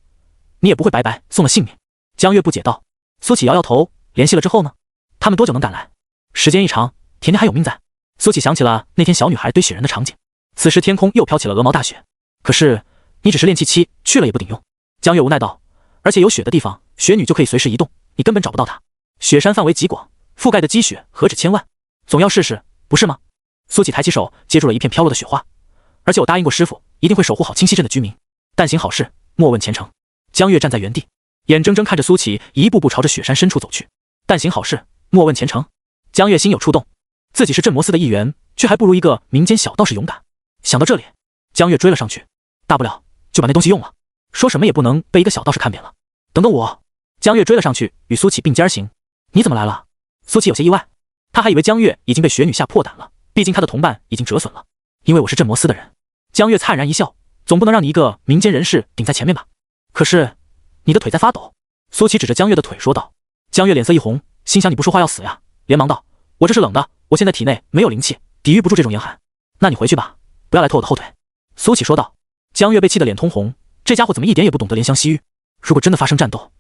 你也不会白白送了性命。江月不解道。苏启摇摇头。联系了之后呢？他们多久能赶来？时间一长，甜甜还有命在。苏启想起了那天小女孩堆雪人的场景。此时天空又飘起了鹅毛大雪。可是你只是练气期，去了也不顶用。江月无奈道。而且有雪的地方，雪女就可以随时移动，你根本找不到她。雪山范围极广，覆盖的积雪何止千万，总要试试，不是吗？苏启抬起手接住了一片飘落的雪花。而且我答应过师傅，一定会守护好清溪镇的居民，但行好事，莫问前程。江月站在原地，眼睁睁看着苏启一步步朝着雪山深处走去。但行好事，莫问前程。江月心有触动，自己是镇魔司的一员，却还不如一个民间小道士勇敢。想到这里，江月追了上去，大不了就把那东西用了，说什么也不能被一个小道士看扁了。等等我！江月追了上去，与苏启并肩而行。你怎么来了？苏启有些意外，他还以为江月已经被雪女吓破胆了，毕竟他的同伴已经折损了。因为我是镇魔司的人。江月灿然一笑，总不能让你一个民间人士顶在前面吧？可是你的腿在发抖。苏启指着江月的腿说道。江月脸色一红，心想你不说话要死呀，连忙道。我这是冷的，我现在体内没有灵气，抵御不住这种严寒。那你回去吧，不要来拖我的后腿。苏启说道。江月被气得脸通红，这家伙怎么一点也不懂得怜香惜玉？如果真的发生战斗，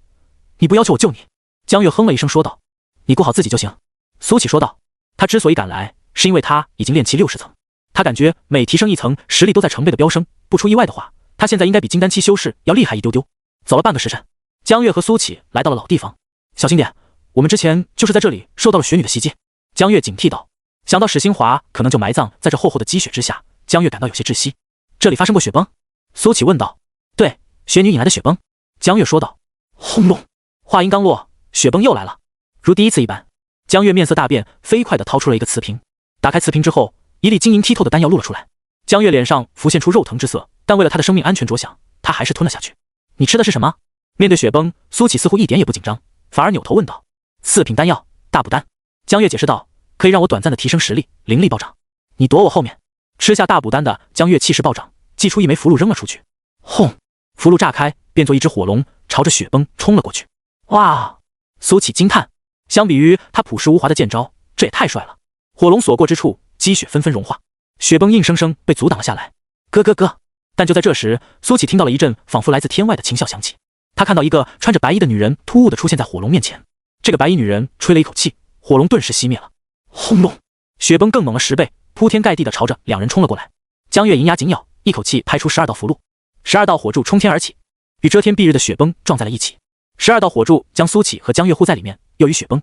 你不要求我救你？江月哼了一声说道。你顾好自己就行。苏启说道。他之所以赶来，是因为他已经练气60层，他感觉每提升1层，实力都在成倍的飙升。不出意外的话，他现在应该比金丹期修士要厉害一丢丢。走了半个时辰，江月和苏启来到了老地方。小心点，我们之前就是在这里受到了雪女的袭击。江月警惕道。想到史新华可能就埋葬在这厚厚的积雪之下，江月感到有些窒息。这里发生过雪崩？苏启问道。对，雪女引来的雪崩。江月说道。轰隆！话音刚落，雪崩又来了，如第一次一般。江月面色大变，飞快地掏出了一个瓷瓶。打开瓷瓶之后，一粒晶莹剔透的丹药露了出来。江月脸上浮现出肉疼之色，但为了他的生命安全着想，他还是吞了下去。你吃的是什么？面对雪崩，苏启似乎一点也不紧张，反而扭头问道。4品丹药，大补丹。江月解释道，可以让我短暂的提升实力，灵力暴涨。你躲我后面。吃下大补丹的江月气势暴涨，祭出一枚符箓扔了出去。轰！符箓炸开，变作一只火龙，朝着雪崩冲了过去。哇！苏启惊叹，相比于他朴实无华的剑招，这也太帅了。火龙所过之处，积雪纷纷融化，雪崩硬生生被阻挡了下来。咯咯咯！但就在这时，苏启听到了一阵仿佛来自天外的轻笑响起。他看到一个穿着白衣的女人突兀地出现在火龙面前。这个白衣女人吹了一口气，火龙顿时熄灭了。轰隆！雪崩更猛了10倍，铺天盖地地朝着两人冲了过来。江月银牙紧咬，一口气拍出12道符箓，12道火柱冲天而起，与遮天蔽日的雪崩撞在了一起。12道火柱将苏启和江月护在里面，又与雪崩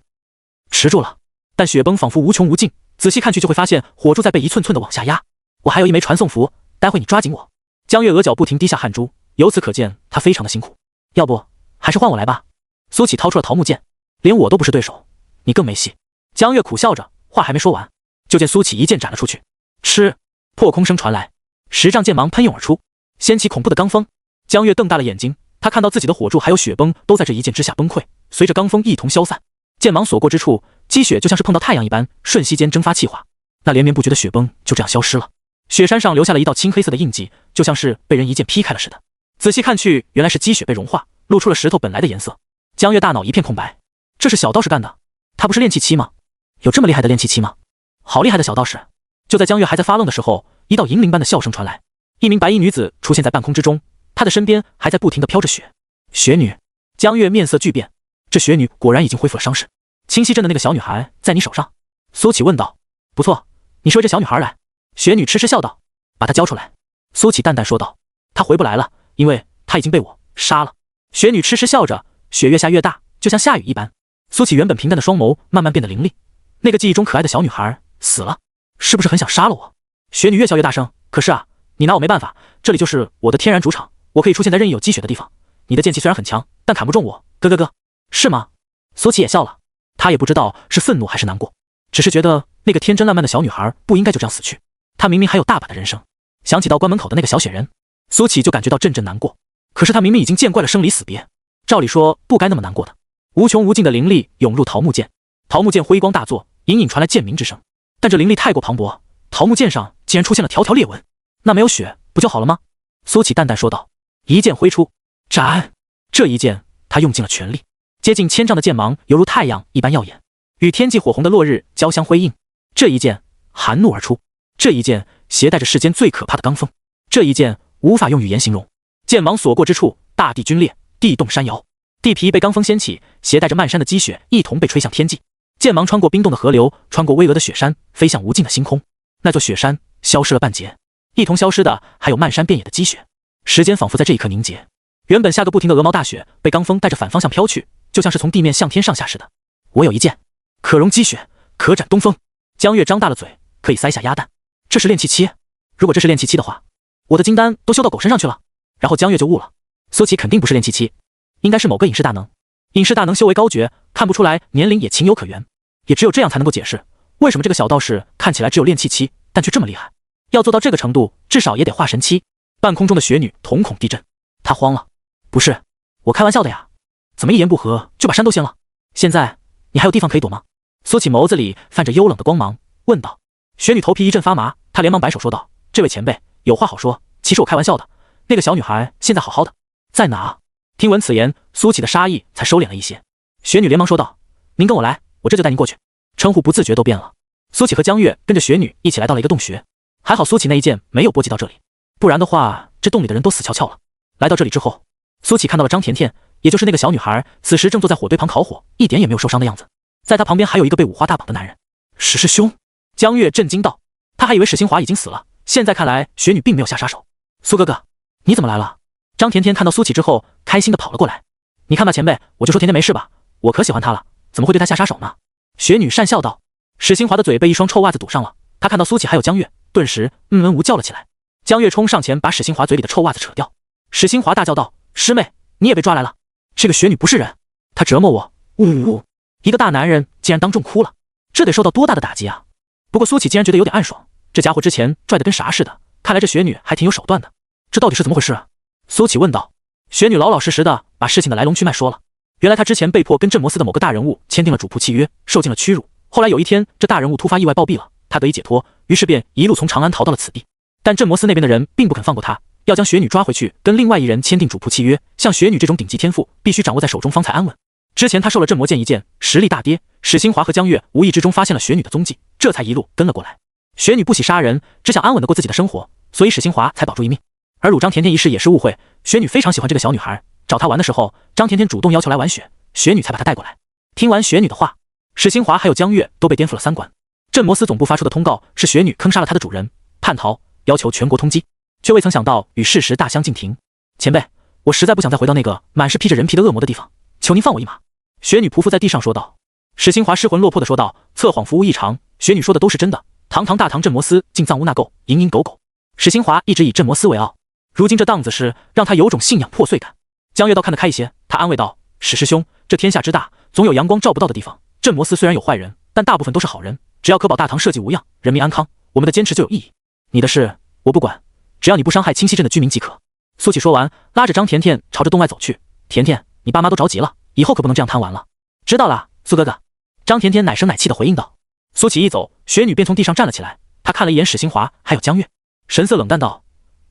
持住了。但雪崩仿佛无穷无尽，仔细看去就会发现火柱在被一寸寸的往下压。我还有一枚传送符，待会你抓紧我。江月额角不停滴下汗珠，由此可见他非常的辛苦。要不还是换我来吧。苏启掏出了桃木剑，连我都不是对手，你更没戏。江月苦笑着，话还没说完，就见苏启一剑斩了出去。吃！破空声传来，10丈剑芒喷涌而出，掀起恐怖的罡风。江月瞪大了眼睛，他看到自己的火柱还有雪崩都在这一剑之下崩溃，随着罡风一同消散。剑芒所过之处，积雪就像是碰到太阳一般，瞬息间蒸发气化。那连绵不绝的雪崩就这样消失了，雪山上留下了一道青黑色的印记，就像是被人一剑劈开了似的。仔细看去，原来是积雪被融化，露出了石头本来的颜色。江月大脑一片空白，这是小道士干的？他不是炼气期吗？有这么厉害的炼气期吗？好厉害的小道士！就在江月还在发愣的时候，一道银铃般的笑声传来，一名白衣女子出现在半空之中，她的身边还在不停地飘着雪。雪女！江月面色巨变，这雪女果然已经恢复了伤势。清溪镇的那个小女孩在你手上？苏启问道。不错，你是为这小女孩来？雪女痴痴笑道。把她交出来。苏启淡淡说道。她回不来了，因为她已经被我杀了。雪女痴痴笑着，雪越下越大，就像下雨一般。苏启原本平淡的双眸慢慢变得凌厉。那个记忆中可爱的小女孩死了，是不是很想杀了我？雪女越笑越大声。可是啊，你拿我没办法，这里就是我的天然主场，我可以出现在任意有积雪的地方。你的剑气虽然很强，但砍不中我。咯咯咯，是吗？苏启也笑了，他也不知道是愤怒还是难过，只是觉得那个天真烂漫的小女孩不应该就这样死去。她明明还有大把的人生。想起到关门口的那个小雪人，苏启就感觉到阵阵难过。可是他明明已经见惯了生离死别，照理说不该那么难过的。无穷无尽的灵力涌入桃木剑，桃木剑辉光大作，隐隐传来剑鸣之声。但这灵力太过磅礴，桃木剑上竟然出现了条条裂纹。那没有血不就好了吗？苏启淡淡说道。一剑挥出，斩！这一剑他用尽了全力，接近1000丈的剑芒犹如太阳一般耀眼，与天际火红的落日交相辉映。这一剑含怒而出，这一剑携带着世间最可怕的罡风，这一剑无法用语言形容。剑芒所过之处，大地皲裂，地动山摇，地皮被罡风掀起，携带着漫山的积雪一同被吹向天际。剑芒穿过冰冻的河流，穿过巍峨的雪山，飞向无尽的星空。那座雪山消失了半截，一同消失的还有漫山遍野的积雪。时间仿佛在这一刻凝结，原本下个不停的鹅毛大雪被罡风带着反方向飘去，就像是从地面向天上下似的。我有一剑，可容积雪，可斩东风。江月张大了嘴，可以塞下鸭蛋。这是炼气期？如果这是炼气期的话，我的金丹都修到狗身上去了。然后江月就悟了，苏启肯定不是炼气期，应该是某个隐世大能。隐世大能修为高绝，看不出来年龄也情有可原，也只有这样才能够解释为什么这个小道士看起来只有炼气期，但却这么厉害。要做到这个程度，至少也得化神期。半空中的雪女瞳孔地震，她慌了。不是，我开玩笑的呀，怎么一言不合就把山都掀了？现在你还有地方可以躲吗？苏启眸子里泛着幽冷的光芒，问道。雪女头皮一阵发麻，她连忙摆手说道：这位前辈有话好说，其实我开玩笑的，那个小女孩现在好好的。在哪？听闻此言，苏启的杀意才收敛了一些。雪女连忙说道：您跟我来，我这就带您过去。称呼不自觉都变了。苏启和江月跟着雪女一起来到了一个洞穴，还好苏启那一剑没有波及到这里，不然的话这洞里的人都死翘翘了。来到这里之后，苏启看到了张甜甜，也就是那个小女孩，此时正坐在火堆旁烤火，一点也没有受伤的样子。在他旁边还有一个被五花大绑的男人。史师兄，江月震惊道，他还以为史新华已经死了，现在看来雪女并没有下杀手。苏哥哥，你怎么来了？张甜甜看到苏启之后，开心的跑了过来。你看吧前辈，我就说甜甜没事吧，我可喜欢她了，怎么会对她下杀手呢？雪女讪笑道。史新华的嘴被一双臭袜子堵上了，他看到苏启还有江月，顿时呜叫了起来。江月冲上前把史新华嘴里的臭袜子扯掉。史新华大叫道，师妹，你也被抓来了，这个雪女不是人，她折磨我，呜！一个大男人竟然当众哭了，这得受到多大的打击啊！不过苏启竟然觉得有点暗爽，这家伙之前拽得跟啥似的，看来这雪女还挺有手段的，这到底是怎么回事啊？苏启问道。雪女老老实实的把事情的来龙去脉说了。原来她之前被迫跟镇魔司的某个大人物签订了主仆契约，受尽了屈辱。后来有一天，这大人物突发意外暴毙了，她得以解脱，于是便一路从长安逃到了此地。但镇魔司那边的人并不肯放过她，要将雪女抓回去，跟另外一人签订主仆契约。像雪女这种顶级天赋，必须掌握在手中方才安稳。之前她受了镇魔剑一剑，实力大跌，史新华和江月无意之中发现了雪女的踪迹，这才一路跟了过来。雪女不喜杀人，只想安稳的过自己的生活，所以史新华才保住一命。而鲁张甜甜一事也是误会，雪女非常喜欢这个小女孩，找她玩的时候，张甜甜主动要求来玩雪，雪女才把她带过来。听完雪女的话，史新华还有江月都被颠覆了三观。镇魔司总部发出的通告是雪女坑杀了她的主人，叛逃，要求全国通缉，却未曾想到与事实大相径庭。前辈，我实在不想再回到那个满是披着人皮的恶魔的地方，求您放我一马。雪女匍匐在地上说道。史新华失魂落魄的说道，测谎服务异常，雪女说的都是真的，堂堂大唐镇魔司竟藏污纳垢，蝇营狗苟。史新华一直以镇魔司为傲，如今这档子事让他有种信仰破碎感。江月倒看得开一些，他安慰道，史师兄，这天下之大，总有阳光照不到的地方，镇魔司虽然有坏人，但大部分都是好人，只要可保大唐社稷无恙，人民安康，我们的坚持就有意义。你的事我不管，只要你不伤害清溪镇的居民即可。苏启说完，拉着张甜甜朝着洞外走去。甜甜，你爸妈都着急了，以后可不能这样贪玩了。知道了，苏哥哥。张甜甜奶声奶气地回应道。苏启一走，雪女便从地上站了起来，她看了一眼史新华还有江月，神色冷淡道，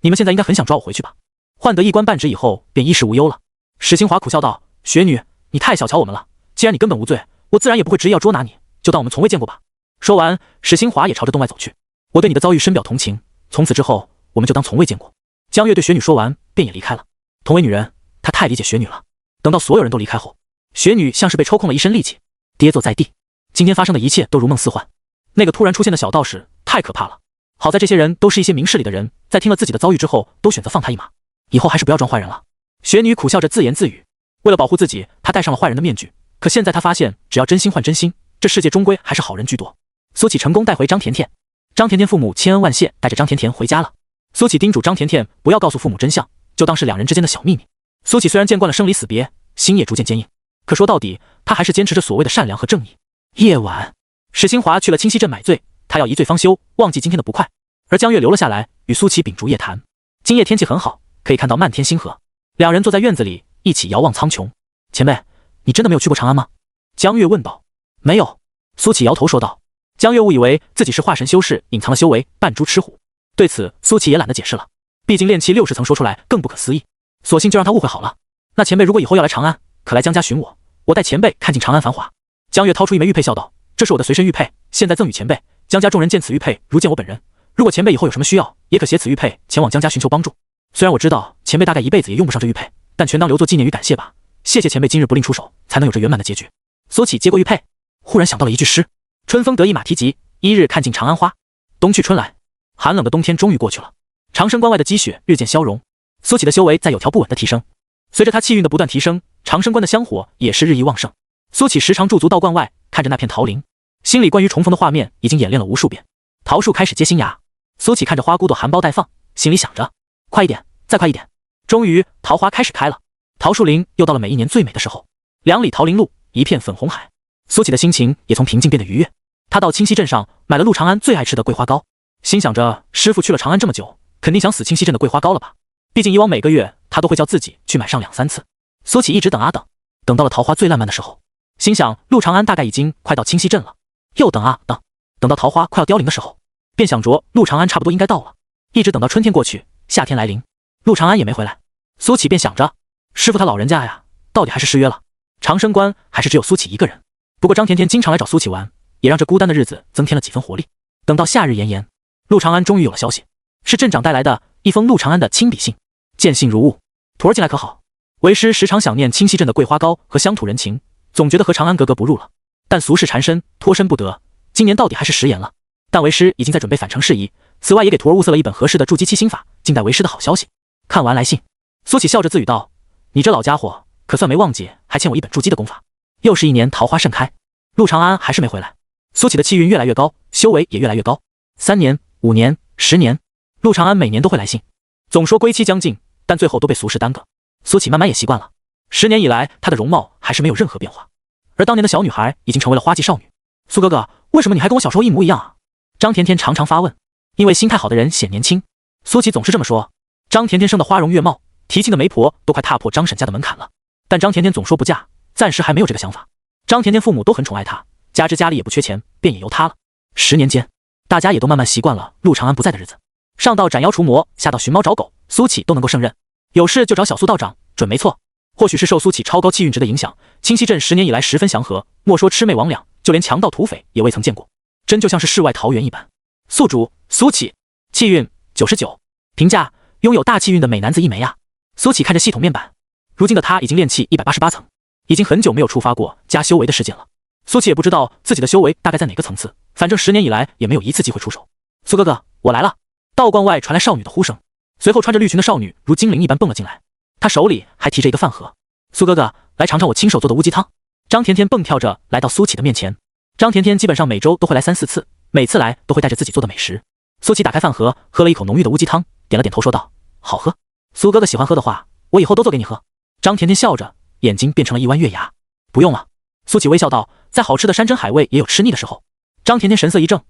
你们现在应该很想抓我回去吧，换得一官半职以后便衣食无忧了。史新华苦笑道，雪女，你太小瞧我们了，既然你根本无罪，我自然也不会执意要捉拿你，就当我们从未见过吧。说完，史新华也朝着洞外走去。我对你的遭遇深表同情，从此之后我们就当从未见过。江月对雪女说完便也离开了。同为女人，她太理解雪女了。等到所有人都离开后，雪女像是被抽空了一身力气，跌坐在地。今天发生的一切都如梦似幻，那个突然出现的小道士太可怕了。好在这些人都是一些明事理的人，在听了自己的遭遇之后，都选择放他一马，以后还是不要装坏人了。雪女苦笑着自言自语，为了保护自己，她戴上了坏人的面具。可现在她发现，只要真心换真心，这世界终归还是好人居多。苏启成功带回张甜甜，张甜甜父母千恩万谢，带着张甜甜回家了。苏启叮嘱张甜甜不要告诉父母真相，就当是两人之间的小秘密。苏启虽然见惯了生离死别，心也逐渐坚硬，可说到底，他还是坚持着所谓的善良和正义。夜晚，史新华去了清溪镇买醉，他要一醉方休，忘记今天的不快。而江月留了下来，与苏启秉烛夜谈。今夜天气很好，可以看到漫天星河。两人坐在院子里，一起遥望苍穹。前辈，你真的没有去过长安吗？江月问道。没有。苏启摇头说道。江月误以为自己是化神修士，隐藏了修为，扮猪吃虎。对此，苏启也懒得解释了，毕竟炼气60层说出来更不可思议，索性就让他误会好了。那前辈如果以后要来长安，可来江家寻我，我带前辈看尽长安繁华。江月掏出一枚玉佩笑道，这是我的随身玉佩，现在赠与前辈。江家众人见此玉佩如见我本人，如果前辈以后有什么需要，也可携此玉佩前往江家寻求帮助。虽然我知道前辈大概一辈子也用不上这玉佩，但全当留作纪念与感谢吧。谢谢前辈今日不吝出手，才能有这圆满的结局。苏启接过玉佩，忽然想到了一句诗，春风得意马蹄疾，一日看尽长安花。冬去春来，寒冷的冬天终于过去了，长生关外的积雪日渐消融，苏启的修为在有条不紊的提升。随着他气运的不断提升，长生关的香火也是日益旺盛。苏启时常驻足道观外，看着那片桃林，心里关于重逢的画面已经演练了无数遍。桃树开始结新芽，苏启看着花骨朵含苞待放，心里想着快一点，再快一点。终于桃花开始开了，桃树林又到了每一年最美的时候。2里桃林路，一片粉红海，苏启的心情也从平静变得愉悦。他到清溪镇上买了陆长安最爱吃的桂花糕，心想着师傅去了长安这么久，肯定想死清溪镇的桂花糕了吧，毕竟以往每个月他都会叫自己去买上2、3次。苏启一直等啊等，等到了桃花最烂漫的时候，心想陆长安大概已经快到清溪镇了，又等啊等，等到桃花快要凋零的时候，便想着陆长安差不多应该到了，一直等到春天过去，夏天来临，陆长安也没回来。苏启便想着师傅他老人家呀，到底还是失约了，长生关还是只有苏启一个人。不过张甜甜经常来找苏启玩，也让这孤单的日子增添了几分活力。等到夏日炎炎，陆长安终于有了消息，是镇长带来的一封陆长安的亲笔信。见信如晤，徒儿近来可好？为师时常想念清溪镇的桂花糕和乡土人情，总觉得和长安格格不入了。但俗世缠身，脱身不得，今年到底还是食言了。但为师已经在准备返程事宜，此外也给徒儿物色了一本合适的筑基期心法，静待为师的好消息。看完来信，苏乞笑着自语道：“你这老家伙可算没忘记，还欠我一本筑基的功法。”又是一年桃花盛开，陆长安还是没回来。苏乞的气运越来越高，修为也越来越高。3年、5年、10年，陆长安每年都会来信，总说归期将近，但最后都被俗事耽搁。苏乞慢慢也习惯了。10年以来，她的容貌还是没有任何变化，而当年的小女孩已经成为了花季少女。苏哥哥，为什么你还跟我小时候一模一样啊？张甜甜常常发问。因为心态好的人显年轻，苏乞总是这么说。张甜甜生的花容月貌，提亲的媒婆都快踏破张婶家的门槛了，但张甜甜总说不嫁，暂时还没有这个想法。张甜甜父母都很宠爱她，加之家里也不缺钱，便也由她了。10年间，大家也都慢慢习惯了陆长安不在的日子，上到斩妖除魔，下到寻猫找狗，苏乞都能够胜任。有事就找小苏道长，准没错。或许是受苏乞超高气运值的影响，清溪镇10年以来十分祥和，莫说魑魅魍魉，就连强盗土匪也未曾见过，真就像是世外桃源一般。宿主苏乞，气运99，评价拥有大气运的美男子一枚啊。苏乞看着系统面板，如今的他已经炼气188层，已经很久没有触发过加修为的事件了。苏乞也不知道自己的修为大概在哪个层次，反正10年以来也没有一次机会出手。苏哥哥，我来了。道观外传来少女的呼声，随后穿着绿裙的少女如精灵一般蹦了进来，她手里还提着一个饭盒。苏哥哥，来尝尝我亲手做的乌鸡汤。张甜甜蹦跳着来到苏乞的面前。张甜甜基本上每周都会来3、4次，每次来都会带着自己做的美食。苏乞打开饭盒，喝了一口浓郁的乌鸡汤，点了点头说道：“好喝。苏哥哥喜欢喝的话，我以后都做给你喝。”张甜甜笑着，眼睛变成了一弯月牙。不用了。苏乞微笑道：“再好吃的山珍海味也有吃腻的时候。”张甜甜神色一怔：“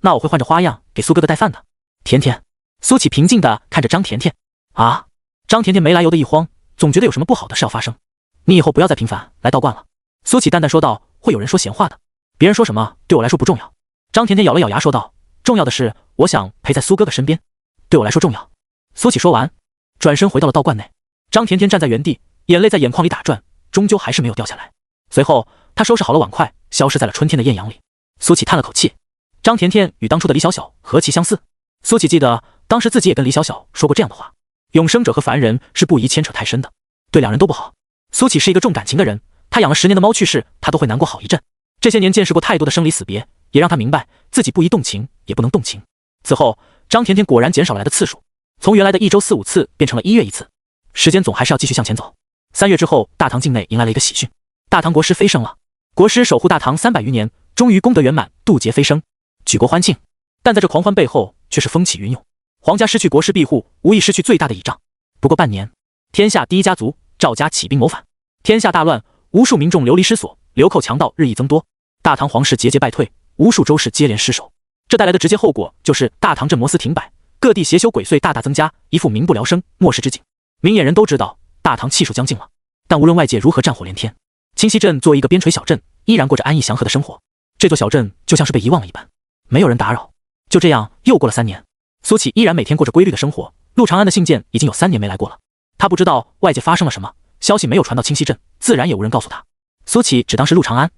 那我会换着花样给苏哥哥带饭的。”甜甜。苏乞平静地看着张甜甜。啊！张甜甜没来由的一慌，总觉得有什么不好的事要发生。你以后不要再频繁来道观了。苏乞淡淡说道：“会有人说闲话的，别人说什么对我来说不重要。”张甜甜咬了咬牙说道：“重要的是，我想陪在苏哥哥身边，对我来说重要。”苏乞说完，转身回到了道观内。张甜甜站在原地，眼泪在眼眶里打转，终究还是没有掉下来。随后，她收拾好了碗筷，消失在了春天的艳阳里。苏乞叹了口气，张甜甜与当初的李小小何其相似。苏乞记得当时自己也跟李小小说过这样的话：永生者和凡人是不宜牵扯太深的，对两人都不好。苏乞是一个重感情的人，他养了10年的猫去世，他都会难过好一阵。这些年见识过太多的生离死别，也让他明白自己不宜动情，也不能动情。此后，张甜甜果然减少来的次数，从原来的1周4、5次变成了1月1次。时间总还是要继续向前走。3月之后，大唐境内迎来了一个喜讯，大唐国师飞升了。国师守护大唐300余年，终于功德圆满，渡劫飞升，举国欢庆。但在这狂欢背后，却是风起云涌。皇家失去国师庇护，无疑失去最大的倚仗。不过半年，天下第一家族赵家起兵谋反，天下大乱，无数民众流离失所，流寇强盗日益增多，大唐皇室节节败退，无数州市接连失守。这带来的直接后果就是大唐镇摩司停摆，各地邪修鬼祟大大增加，一副民不聊生、末世之景。明眼人都知道大唐气数将尽了，但无论外界如何战火连天，清溪镇作为一个边陲小镇，依然过着安逸祥和的生活。这座小镇就像是被遗忘了一般，没有人打扰。就这样又过了3年，苏乞依然每天过着规律的生活。陆长安的信件已经有3年没来过了，他不知道外界发生了什么，消息没有传到清溪镇，自然也无人告诉他。苏乞只当是陆长安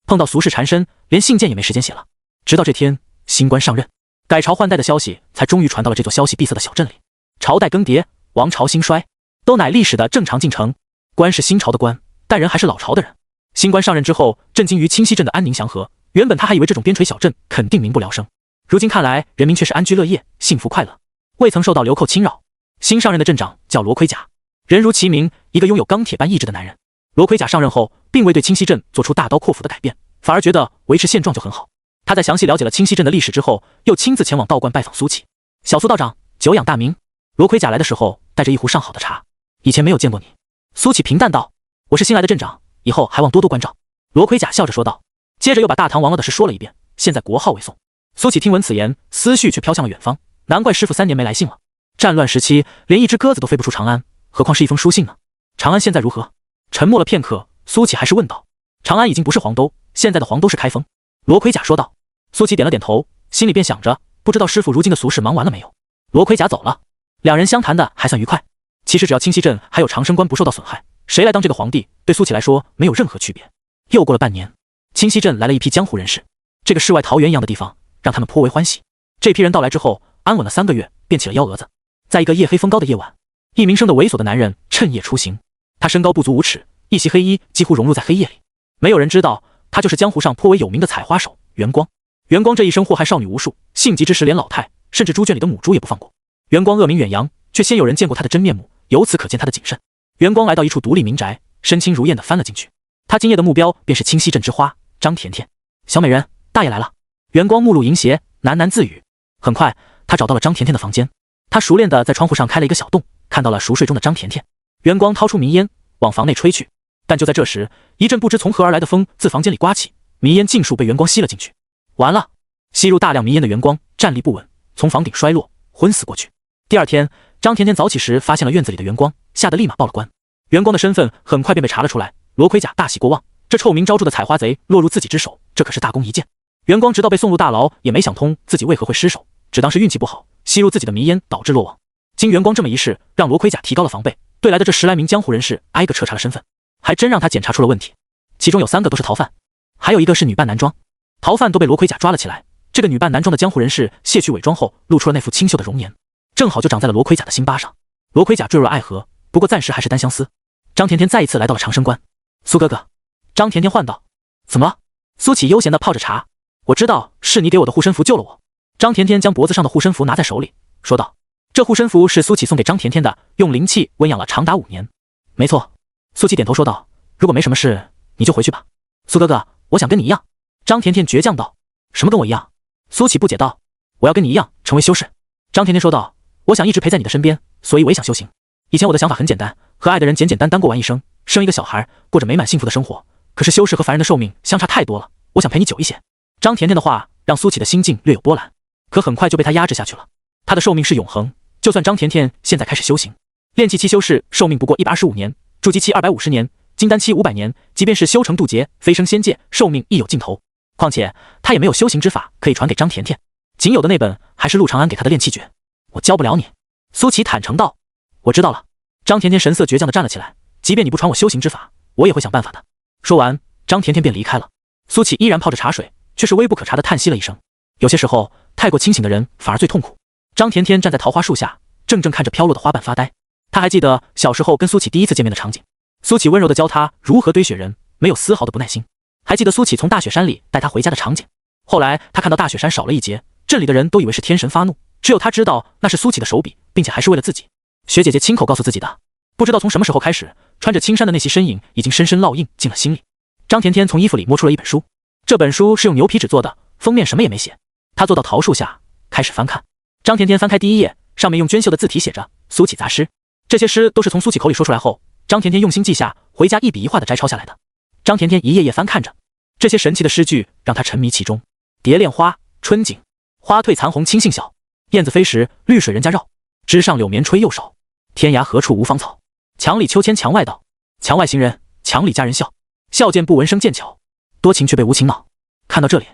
碰到俗事缠身，连信件也没时间写了。直到这天，新官上任，改朝换代的消息才终于传到了这座消息闭塞的小镇里。朝代更迭，王朝兴衰，都乃历史的正常进程。官是新朝的官，但人还是老朝的人。新官上任之后，震惊于清溪镇的安宁祥和。原本他还以为这种边陲小镇肯定民不聊生，如今看来，人民却是安居乐业，幸福快乐，未曾受到流寇侵扰。新上任的镇长叫罗盔甲，人如其名，一个拥有钢铁般意志的男人。罗盔甲上任后，并未对清溪镇做出大刀阔斧的改变，反而觉得维持现状就很好。他在详细了解了清溪镇的历史之后，又亲自前往道观拜访苏乞。小苏道长，久仰大名。罗盔甲来的时候带着一壶上好的茶，以前没有见过你。苏乞平淡道：“我是新来的镇长，以后还望多多关照。”罗盔甲笑着说道，接着又把大唐亡了的事说了一遍。现在国号未送。苏乞听闻此言，思绪却飘向了远方。难怪师傅3年没来信了。战乱时期，连一只鸽子都飞不出长安，何况是一封书信呢？长安现在如何？沉默了片刻，苏乞还是问道：“长安已经不是黄都，现在的黄都是开封。”罗盔甲说道。苏乞点了点头，心里便想着，不知道师傅如今的俗事忙完了没有。罗盔甲走了，两人相谈的还算愉快。其实只要清溪镇还有长生关不受到损害，谁来当这个皇帝，对苏乞来说没有任何区别。又过了半年，清溪镇来了一批江湖人士，这个世外桃源一样的地方让他们颇为欢喜。这批人到来之后，安稳了3个月，便起了幺蛾子。在一个夜黑风高的夜晚，一名生得猥琐的男人趁夜出行。他身高不足5尺，一袭黑衣几乎融入在黑夜里。没有人知道他就是江湖上颇为有名的采花手袁光。袁光这一生祸害少女无数，性急之时连老太甚至猪圈里的母猪也不放过。袁光恶名远扬，却鲜有人见过他的真面目，由此可见他的谨慎。袁光来到一处独立民宅，身轻如燕地翻了进去。他今夜的目标便是清溪镇之花张甜甜。小美人，大爷来了。袁光目露淫邪，喃喃自语。很快，他找到了张甜甜的房间。他熟练地在窗户上开了一个小洞，看到了熟睡中的张甜甜。袁光掏出迷烟，往房内吹去。但就在这时，一阵不知从何而来的风自房间里刮起，迷烟尽数被袁光吸了进去。完了！吸入大量迷烟的袁光站立不稳，从房顶摔落，昏死过去。第二天，张甜甜早起时发现了院子里的袁光，吓得立马报了官。袁光的身份很快便被查了出来，罗盔甲大喜过望，这臭名昭著的采花贼落入自己之手，这可是大功一件。袁光直到被送入大牢，也没想通自己为何会失手，只当是运气不好，吸入自己的迷烟导致落网。经袁光这么一试，让罗盔甲提高了防备，对来的这10来名江湖人士挨个彻查了身份，还真让他检查出了问题。其中有3个都是逃犯，还有一个是女扮男装。逃犯都被罗盔甲抓了起来，这个女扮男装的江湖人士卸去伪装后，露出了那副清秀的容颜，正好就长在了罗盔甲的心巴上。罗盔甲坠入了爱河，不过暂时还是单相思。张甜甜再一次来到了长生关。苏哥哥，张甜甜唤道。怎么了？苏启悠闲地泡着茶。我知道是你给我的护身符救了我。张甜甜将脖子上的护身符拿在手里，说道。这护身符是苏启送给张甜甜的，用灵气温养了长达5年。没错。苏启点头说道。如果没什么事，你就回去吧。苏哥哥，我想跟你一样。张甜甜倔强道。什么跟我一样？苏启不解道。我要跟你一样成为修士。张甜甜说道。我想一直陪在你的身边，所以我也想修行。以前我的想法很简单，和爱的人简简单单过完一生，生一个小孩，过着美满幸福的生活。可是修士和凡人的寿命相差太多了，我想陪你久一些。张甜甜的话让苏启的心境略有波澜，可很快就被他压制下去了。他的寿命是永恒，就算张甜甜现在开始修行，炼气期修士寿命不过125年，筑基期250年，金丹期500年，即便是修成渡劫，飞升仙界，寿命亦有尽头。况且他也没有修行之法可以传给张甜甜，仅有的那本还是陆长安给他的炼气诀，我教不了你。苏启坦诚道。我知道了。张甜甜神色倔强地站了起来，即便你不传我修行之法，我也会想办法的。说完，张甜甜便离开了。苏启依然泡着茶水，却是微不可察地叹息了一声。有些时候，太过清醒的人反而最痛苦。张甜甜站在桃花树下，怔怔看着飘落的花瓣发呆。她还记得小时候跟苏启第一次见面的场景，苏启温柔地教她如何堆雪人，没有丝毫的不耐心。还记得苏启从大雪山里带她回家的场景。后来她看到大雪山少了一截，镇里的人都以为是天神发怒，只有她知道那是苏启的手笔，并且还是为了自己。雪姐姐亲口告诉自己的。不知道从什么时候开始，穿着青衫的那袭身影已经深深烙印进了心里。张甜甜从衣服里摸出了一本书，这本书是用牛皮纸做的，封面什么也没写。她坐到桃树下，开始翻看。张甜甜翻开第1页，上面用娟秀的字体写着苏启杂诗。这些诗都是从苏启口里说出来后，张甜甜用心记下，回家一笔一画的摘抄下来的。张甜甜一页页翻看着，这些神奇的诗句让她沉迷其中。蝶恋花，春景，花褪残红青杏小，燕子飞时，绿水人家绕，枝上柳绵吹又少，天涯何处无芳草，墙里秋千墙外道，墙外行人，墙里佳人笑，笑见不闻声渐巧，多情却被无情恼。看到这里，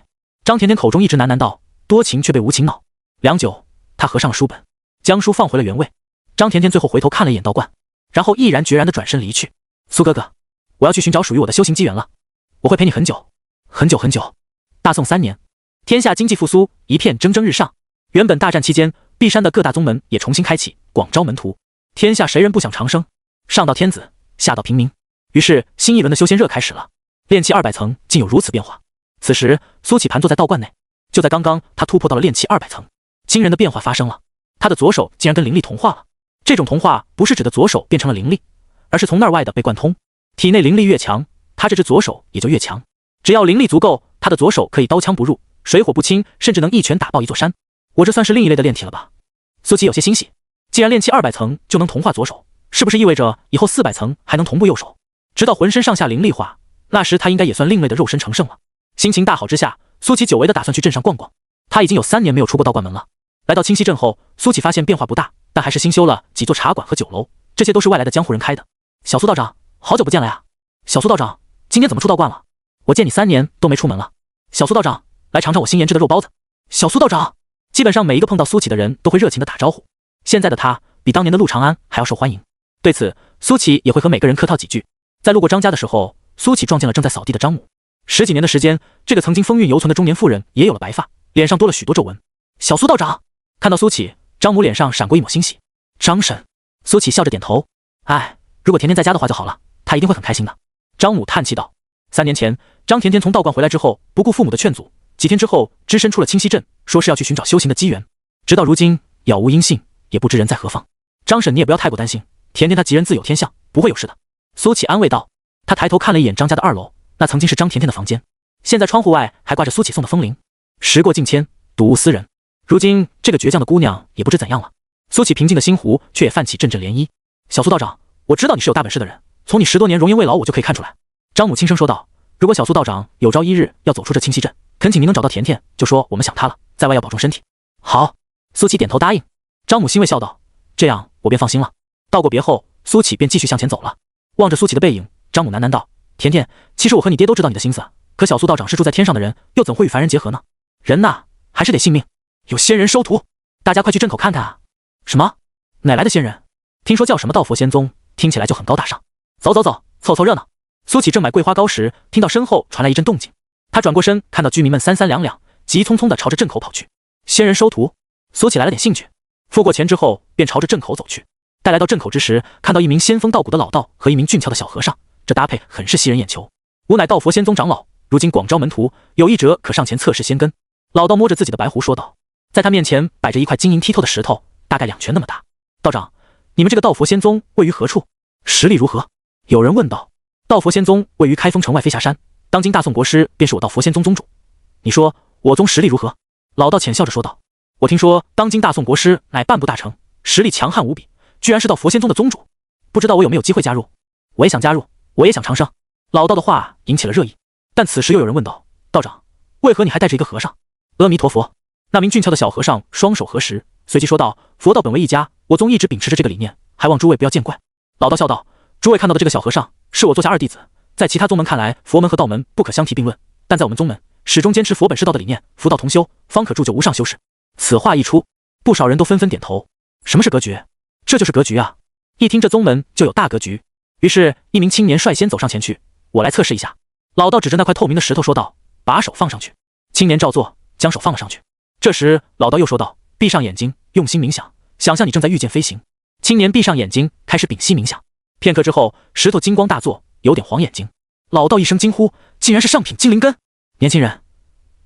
张甜甜口中一直喃喃道，多情却被无情恼。良久，她合上了书本，将书放回了原位。张甜甜最后回头看了一眼道观，然后毅然决然地转身离去。苏哥哥，我要去寻找属于我的修行机缘了，我会陪你很久很久很久。大宋3年，天下经济复苏，一片蒸蒸日上。原本大战期间，璧山的各大宗门也重新开启，广招门徒。天下谁人不想长生？上到天子，下到平民。于是新一轮的修仙热开始了，炼气200层竟有如此变化。此时苏启盘坐在道观内，就在刚刚，他突破到了炼气200层，惊人的变化发生了，他的左手竟然跟灵力同化了。这种同化不是指的左手变成了灵力，而是从那儿外的被贯通，体内灵力越强，他这只左手也就越强。只要灵力足够，他的左手可以刀枪不入，水火不侵，甚至能一拳打爆一座山。我这算是另一类的炼体了吧？苏启有些欣喜，既然炼气200层就能同化左手，是不是意味着以后400层还能同步右手，直到浑身上下灵力化？那时他应该也算另类的肉身成圣了。心情大好之下，苏启久违的打算去镇上逛逛。他已经有3年没有出过道观门了。来到清溪镇后，苏启发现变化不大，但还是新修了几座茶馆和酒楼，这些都是外来的江湖人开的。小苏道长，好久不见了呀！小苏道长，今天怎么出道观了？我见你3年都没出门了。小苏道长，来尝尝我新研制的肉包子。小苏道长，基本上每一个碰到苏启的人都会热情的打招呼。现在的他比当年的陆长安还要受欢迎。对此，苏启也会和每个人客套几句。在路过张家的时候，苏启撞见了正在扫地的张母。10几年的时间，这个曾经风韵犹存的中年妇人也有了白发，脸上多了许多皱纹。小苏道长，看到苏启，张母脸上闪过一抹欣喜。张婶，苏启笑着点头。哎，如果甜甜在家的话就好了，她一定会很开心的。张母叹气道：3年前，张甜甜从道观回来之后，不顾父母的劝阻，几天之后只身出了清溪镇，说是要去寻找修行的机缘。直到如今杳无音信，也不知人在何方。张婶，你也不要太过担心，甜甜她吉人自有天相，不会有事的。苏启安慰道。他抬头看了一眼张家的2楼，那曾经是张甜甜的房间，现在窗户外还挂着苏启送的风铃。时过境迁，睹物思人，如今这个倔强的姑娘也不知怎样了。苏启平静的心湖却也泛起阵阵涟漪。小苏道长，我知道你是有大本事的人，从你10多年容颜未老，我就可以看出来。张母轻声说道。如果小苏道长有朝一日要走出这清溪镇，恳请您能找到甜甜，就说我们想她了，在外要保重身体。好。苏启点头答应。张母欣慰笑道，这样我便放心了。道过别后，苏启便继续向前走了。望着苏启的背影，张母喃喃道，甜甜，其实我和你爹都知道你的心思，可小苏道长是住在天上的人，又怎会与凡人结合呢？人呐，还是得信命，有仙人收徒，大家快去镇口看看啊。什么？哪来的仙人？听说叫什么道佛仙宗，听起来就很高大上。走走走，凑凑热闹。苏启正买桂花糕时，听到身后传来一阵动静，他转过身，看到居民们三三两两，急匆匆地朝着镇口跑去。仙人收徒，苏启来了点兴趣，付过钱之后便朝着镇口走去。待来到镇口之时，看到一名仙风道骨的老道和一名俊俏的小和尚，这搭配很是吸人眼球。吾乃道佛仙宗长老，如今广招门徒，有意者可上前测试仙根。老道摸着自己的白胡说道。在他面前摆着一块晶莹剔透的石头，大概2拳那么大。道长，你们这个道佛仙宗位于何处？实力如何？有人问道。道佛仙宗位于开封城外飞霞山，当今大宋国师便是我道佛仙宗宗主。你说我宗实力如何？老道浅笑着说道。我听说当今大宋国师乃半步大成，实力强悍无比，居然是道佛仙宗的宗主，不知道我有没有机会加入？我也想加入，我也想长生。老道的话引起了热议，但此时又有人问道，道长，为何你还带着一个和尚？阿弥陀佛。那名俊俏的小和尚双手合十，随即说道，佛道本为一家，我宗一直秉持着这个理念，还望诸位不要见怪。老道笑道，诸位看到的这个小和尚是我座下2弟子，在其他宗门看来，佛门和道门不可相提并论，但在我们宗门始终坚持佛本是道的理念，佛道同修，方可铸就无上修士。此话一出，不少人都纷纷点头。什么是格局？这就是格局啊！一听这宗门就有大格局。于是一名青年率先走上前去，我来测试一下。老道指着那块透明的石头说道，把手放上去。青年照做，将手放了上去。这时老道又说道，闭上眼睛，用心冥想，想象你正在御剑飞行。青年闭上眼睛，开始屏息冥想。片刻之后，石头金光大作，有点晃眼睛。老道一声惊呼，竟然是上品金灵根。年轻人，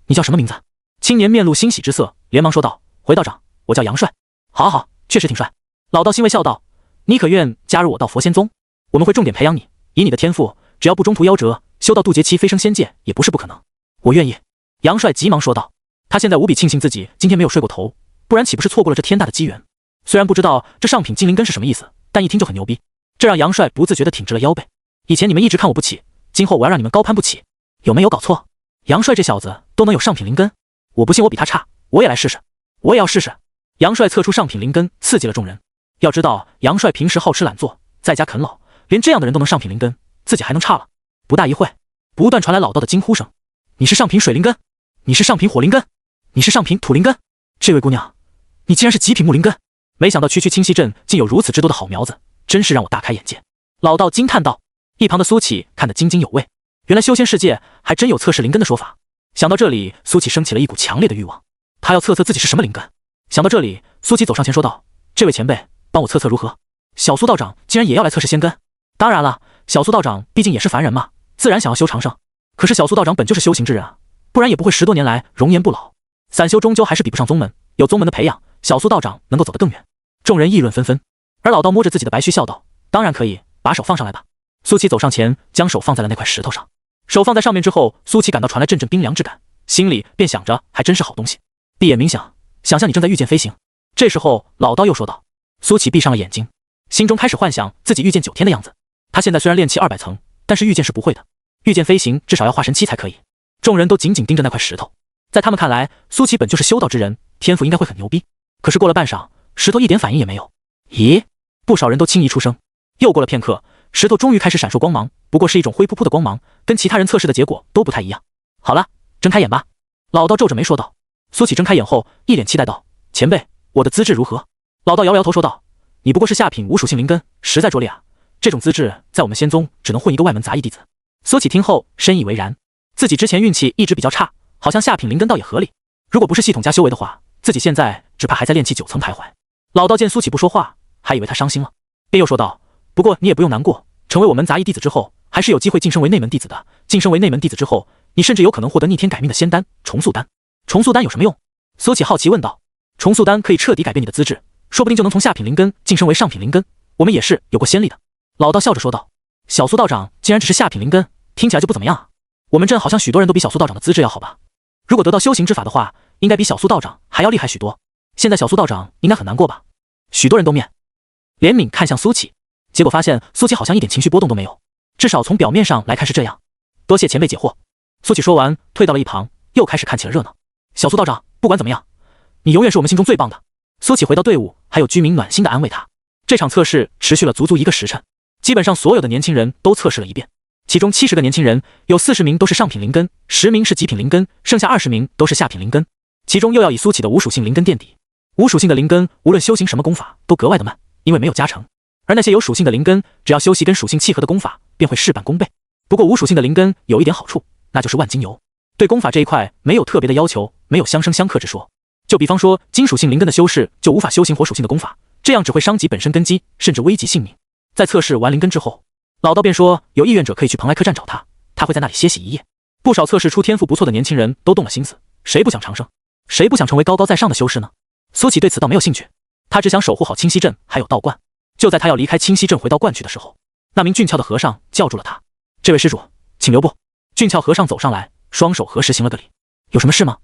你叫什么名字？青年面露欣喜之色，连忙说道，回道长，我叫杨帅。好好，确实挺帅。老道欣慰笑道，你可愿加入我道佛仙宗？我们会重点培养你，以你的天赋，只要不中途夭折，修到渡劫期飞升仙界也不是不可能。我愿意。杨帅急忙说道。他现在无比庆幸自己今天没有睡过头，不然岂不是错过了这天大的机缘。虽然不知道这上品金灵根是什么意思，但一听就很牛逼，这让杨帅不自觉地挺直了腰背。以前你们一直看我不起，今后我要让你们高攀不起，有没有搞错？杨帅这小子都能有上品灵根，我不信我比他差，我也来试试，我也要试试。杨帅测出上品灵根，刺激了众人。要知道杨帅平时好吃懒做，在家啃老，连这样的人都能上品灵根，自己还能差了？不大一会，不断传来老道的惊呼声，你是上品水灵根，你是上品火灵根，你是上品土灵根，这位姑娘，你竟然是极品木灵根。没想到区区清溪镇竟有如此之多的好苗子，真是让我大开眼界。老道惊叹道。一旁的苏启看得津津有味，原来修仙世界还真有测试灵根的说法。想到这里，苏启升起了一股强烈的欲望，他要测测自己是什么灵根。想到这里，苏启走上前说道，这位前辈，帮我测测如何？小苏道长竟然也要来测试仙根？当然了，小苏道长毕竟也是凡人嘛，自然想要修长生。可是小苏道长本就是修行之人啊，不然也不会10多年来容颜不老。散修终究还是比不上宗门，有宗门的培养，小苏道长能够走得更远。众人议论纷纷，而老道摸着自己的白须笑道，当然可以，把手放上来吧。苏启走上前，将手放在了那块石头上。手放在上面之后，苏启感到传来阵阵冰凉之感，心里便想着还真是好东西。闭眼冥想，想象你正在御剑飞行。这时候老道又说道。苏启闭上了眼睛，心中开始幻想自己御剑9天的样子。他现在虽然炼气200层，但是御剑是不会的，御剑飞行至少要化神期才可以。众人都紧紧盯着那块石头，在他们看来，苏启本就是修道之人，天赋应该会很牛逼。可是过了半晌，石头一点反应也没有。咦？不少人都轻疑出声。又过了片刻，石头终于开始闪烁光芒，不过是一种灰扑扑的光芒，跟其他人测试的结果都不太一样。好了，睁开眼吧。老道皱着眉说道。苏启睁开眼后，一脸期待道，前辈，我的资质如何？老道摇了摇头说道，你不过是下品无属性灵根，实在拙劣啊，这种资质在我们仙宗只能混一个外门杂役弟子。苏启听后深以为然，自己之前运气一直比较差，好像下品灵根倒也合理，如果不是系统加修为的话，自己现在只怕还在炼气9层徘徊。老道见苏启不说话，还以为他伤心了，便又说道，不过你也不用难过，成为我们杂役弟子之后，还是有机会晋升为内门弟子的，晋升为内门弟子之后，你甚至有可能获得逆天改命的仙丹重塑丹。重塑丹有什么用？苏启好奇问道。重塑丹可以彻底改变你的资质，说不定就能从下品灵根晋升为上品灵根，我们也是有过先例的。老道笑着说道。小苏道长竟然只是下品灵根，听起来就不怎么样啊。我们镇好像许多人都比小苏道长的资质要好吧？如果得到修行之法的话，应该比小苏道长还要厉害许多。现在小苏道长应该很难过吧？许多人都面怜悯看向苏启，结果发现苏启好像一点情绪波动都没有，至少从表面上来看是这样。多谢前辈解惑。苏启说完退到了一旁，又开始看起了热闹。小苏道长，不管怎么样，你永远是我们心中最棒的。苏启回到队伍，还有居民暖心的安慰他。这场测试持续了足足1个时辰，基本上所有的年轻人都测试了一遍，其中70个年轻人有40名都是上品灵根，10名是极品灵根，剩下20名都是下品灵根，其中又要以苏启的无属性灵根垫底。无属性的灵根无论修行什么功法都格外的慢，因为没有加成，而那些有属性的灵根只要修习跟属性契合的功法便会事半功倍。不过无属性的灵根有一点好处，那就是万金油，对功法这一块没有特别的要求，没有相生相克之说。就比方说金属性灵根的修士就无法修行火属性的功法，这样只会伤及本身根基，甚至危及性命。在测试完灵根之后，老道便说有意愿者可以去蓬莱客栈找他，他会在那里歇息一夜。不少测试出天赋不错的年轻人都动了心思，谁不想长生，谁不想成为高高在上的修士呢？苏启对此倒没有兴趣，他只想守护好清溪镇还有道观。就在他要离开清溪镇回道观去的时候，那名俊俏的和尚叫住了他。这位施主，请留步。俊俏和尚走上来，双手合十行了个礼。有什么事吗？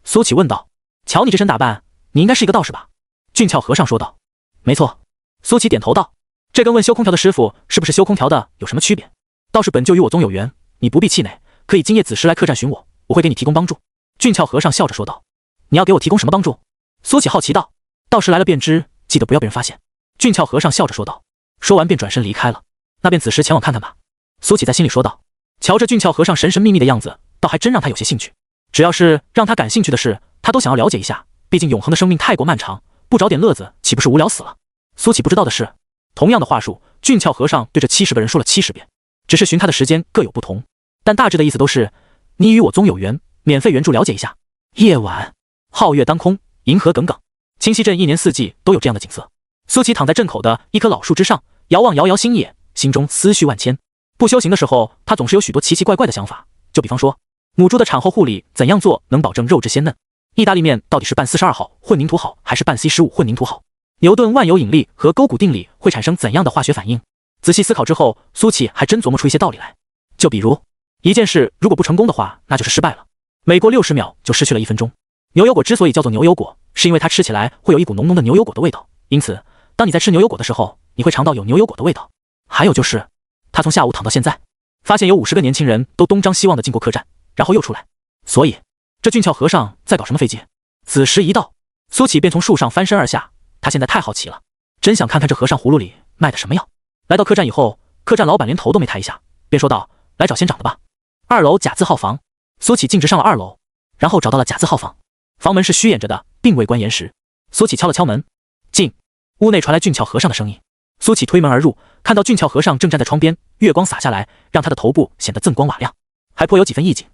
苏启问道。瞧你这身打扮，你应该是一个道士吧？俊俏和尚说道。没错。苏启点头道。这跟问修空调的师傅是不是修空调的有什么区别？道士本就与我宗有缘，你不必气馁，可以今夜子时来客栈寻我，我会给你提供帮助。俊俏和尚笑着说道。你要给我提供什么帮助？苏启好奇道。道士来了便知，记得不要被人发现。俊俏和尚笑着说道。说完便转身离开了。那便子时前往看看吧。苏启在心里说道。瞧着俊俏和尚神神秘秘的样子，倒还真让他有些兴趣。只要是让他感兴趣的事，他都想要了解一下，毕竟永恒的生命太过漫长，不找点乐子岂不是无聊死了？苏启不知道的是，同样的话术，俊俏和尚对这70个人说了70遍，只是寻他的时间各有不同，但大致的意思都是你与我宗有缘，免费援助了解一下。夜晚，皓月当空，银河耿耿，清溪镇一年四季都有这样的景色。苏启躺在镇口的一棵老树之上，遥望遥遥星野，心中思绪万千。不修行的时候，他总是有许多奇奇怪怪的想法，就比方说母猪的产后护理怎样做能保证肉质鲜嫩，意大利面到底是拌42号混凝土好还是拌 C15 混凝土好，牛顿万有引力和勾股定理会产生怎样的化学反应。仔细思考之后，苏启还真琢磨出一些道理来。就比如一件事如果不成功的话，那就是失败了，每过60秒就失去了1分钟。牛油果之所以叫做牛油果，是因为它吃起来会有一股浓浓的牛油果的味道，因此当你在吃牛油果的时候，你会尝到有牛油果的味道。还有就是他从下午躺到现在，发现有50个年轻人都东张西望的进过客栈，然后又出来。所以这俊俏和尚在搞什么飞机？子时一到，苏启便从树上翻身而下，他现在太好奇了，真想看看这和尚葫芦里卖的什么药。来到客栈以后，客栈老板连头都没抬一下，便说道：来找仙长的吧。2楼甲字号房。苏启径直上了2楼，然后找到了甲字号房。房门是虚掩着的，并未关严实。苏启敲了敲门，进。屋内传来俊俏和尚的声音。苏启推门而入，看到俊俏和尚正站在窗边，月光洒下来，让他的头部显得锃光瓦亮，还颇有几分意境。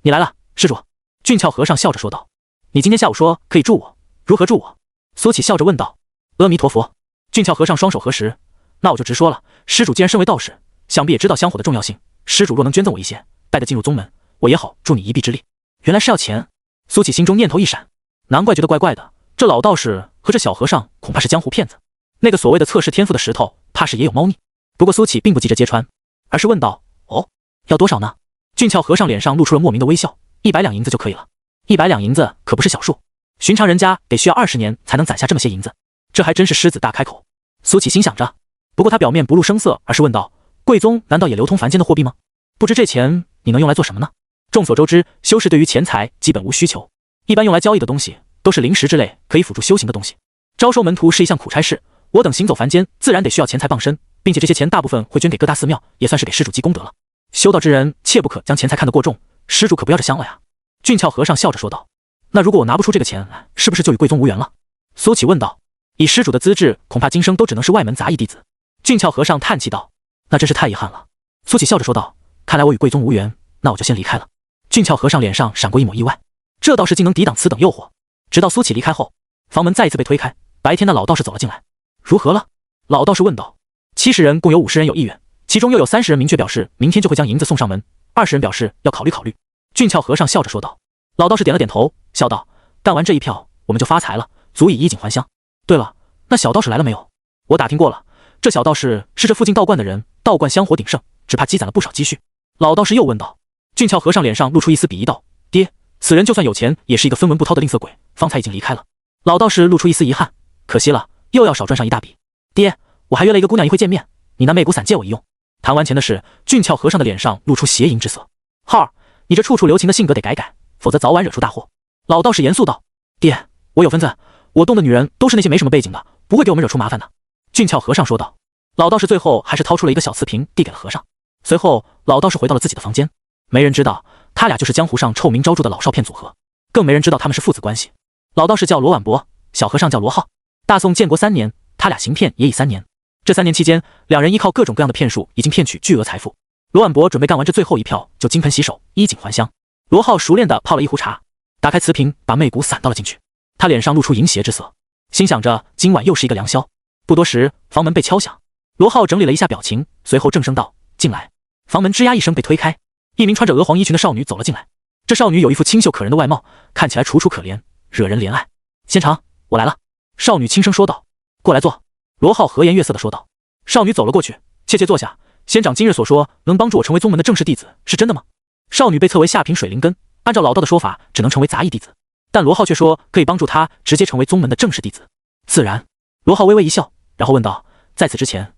你来了，施主。俊俏和尚笑着说道。你今天下午说可以助我，如何助我？苏启笑着问道。阿弥陀佛。俊俏和尚双手合十。那我就直说了，施主既然身为道士，想必也知道香火的重要性，施主若能捐赠我一些，带得进入宗门，我也好助你一臂之力。原来是要钱。苏启心中念头一闪，难怪觉得怪怪的，这老道士和这小和尚恐怕是江湖骗子。那个所谓的测试天赋的石头，怕是也有猫腻。不过苏启并不急着揭穿，而是问道：哦，要多少呢？俊俏和尚脸上露出了莫名的微笑，100两银子就可以了。100两银子可不是小数，寻常人家得需要20年才能攒下这么些银子，这还真是狮子大开口。苏启心想着，不过他表面不露声色，而是问道：贵宗难道也流通凡间的货币吗？不知这钱你能用来做什么呢？众所周知，修士对于钱财基本无需求，一般用来交易的东西都是灵石之类可以辅助修行的东西。招收门徒是一项苦差事，我等行走凡间，自然得需要钱财傍身，并且这些钱大部分会捐给各大寺庙，也算是给施主积功德了。修道之人切不可将钱财看得过重，施主可不要这香了呀。俊俏和尚笑着说道。那如果我拿不出这个钱来，是不是就与贵宗无缘了？苏启问道。以施主的资质，恐怕今生都只能是外门杂役弟子。俊俏和尚叹气道。那真是太遗憾了。苏启笑着说道。看来我与贵宗无缘，那我就先离开了。俊俏和尚脸上闪过一抹意外，这道士竟能抵挡此等诱惑。直到苏启离开后，房门再一次被推开，白天的老道士走了进来。如何了？老道士问道。70人共有50人有意愿，其中又有30人明确表示明天就会将银子送上门20人表示要考虑考虑。俊俏和尚笑着说道。老道士点了点头，笑道：干完这一票，我们就发财了，足以衣锦还乡。对了，那小道士来了没有？我打听过了，这小道士是这附近道观的人，道观香火鼎盛，只怕积攒了不少积蓄。老道士又问道。俊俏和尚脸上露出一丝鄙夷道：爹，此人就算有钱，也是一个分文不掏的吝啬鬼，方才已经离开了。老道士露出一丝遗憾，可惜了，又要少赚上一大笔。爹，我还约了一个姑娘一会见面，你那媚骨伞借我一用。谈完钱的事，俊俏和尚的脸上露出邪淫之色。浩儿，你这处处留情的性格得改改，否则早晚惹出大祸。老道士严肃道。爹，我有分寸，我动的女人都是那些没什么背景的，不会给我们惹出麻烦的。俊俏和尚说道。老道士最后还是掏出了一个小瓷瓶递给了和尚，随后老道士回到了自己的房间。没人知道他俩就是江湖上臭名昭著的老少骗组合，更没人知道他们是父子关系。老道士叫罗婉博，小和尚叫罗浩。大宋建国3年，他俩行骗也已3年。这3年期间，两人依靠各种各样的骗术，已经骗取巨额财富。罗婉博准备干完这最后一票，就金盆洗手，衣锦还乡。罗浩熟练地泡了一壶茶，打开瓷瓶，把媚骨散倒了进去。他脸上露出淫邪之色，心想着今晚又是一个良宵。不多时，房门被敲响。罗浩整理了一下表情，随后正声道：进来。房门吱呀一声被推开，一名穿着鹅黄衣裙的少女走了进来。这少女有一副清秀可人的外貌，看起来楚楚可怜，惹人怜爱。仙长，我来了。少女轻声说道。过来坐。罗浩和颜悦色地说道。少女走了过去，切切坐下。仙长今日所说能帮助我成为宗门的正式弟子，是真的吗？少女被测为下品水灵根，按照老道的说法，只能成为杂役弟子，但罗浩却说可以帮助他直接成为宗门的正式弟子。自然。罗浩微微一笑，然后问道：在此之前，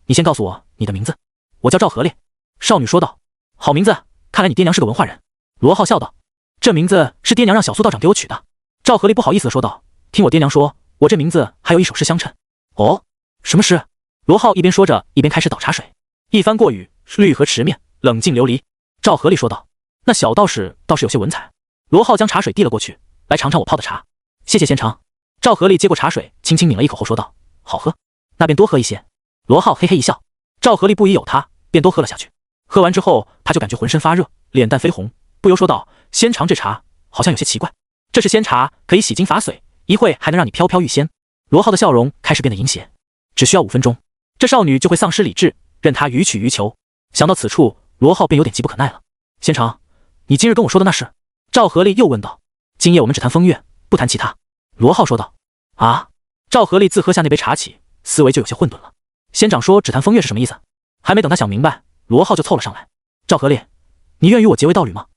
你先告诉我你的名字。我叫赵和烈。少女说道。好名字，看来你爹娘是个文化人。罗浩笑道。这名字是爹娘让小苏道长给我取的。赵和烈不好意思地说道。听我爹娘说，我这名字还有一首诗相称。哦，什么诗？罗浩一边说着，一边开始倒茶水。一番过语，绿荷池面，冷静流离。赵和烈说道。那小道士倒是有些文采。罗浩将茶水递了过去，来尝尝我泡的茶。谢谢仙长。赵和烈接过茶水，轻轻抿了一口后说道：好喝，那便多喝一些。罗浩嘿嘿一笑。赵和烈不疑有他，便多喝了下去。喝完之后，他就感觉浑身发热，脸蛋绯红，不由说道：仙长这茶好像有些奇怪。这是仙茶，可以洗精伐髓，一会还能让你飘飘欲仙。罗浩的笑容开始变得阴邪。只需要5分钟，这少女就会丧失理智，任他予取予求。想到此处，罗浩便有点急不可耐了。仙长，你今日跟我说的那是？赵和烈又问道。今夜我们只谈风月，不谈其他。罗浩说道。啊？赵和烈自喝下那杯茶起，思维就有些混沌了。仙长说只谈风月是什么意思？还没等他想明白，罗浩就凑了上来。赵和烈，你愿与我结为道侣吗？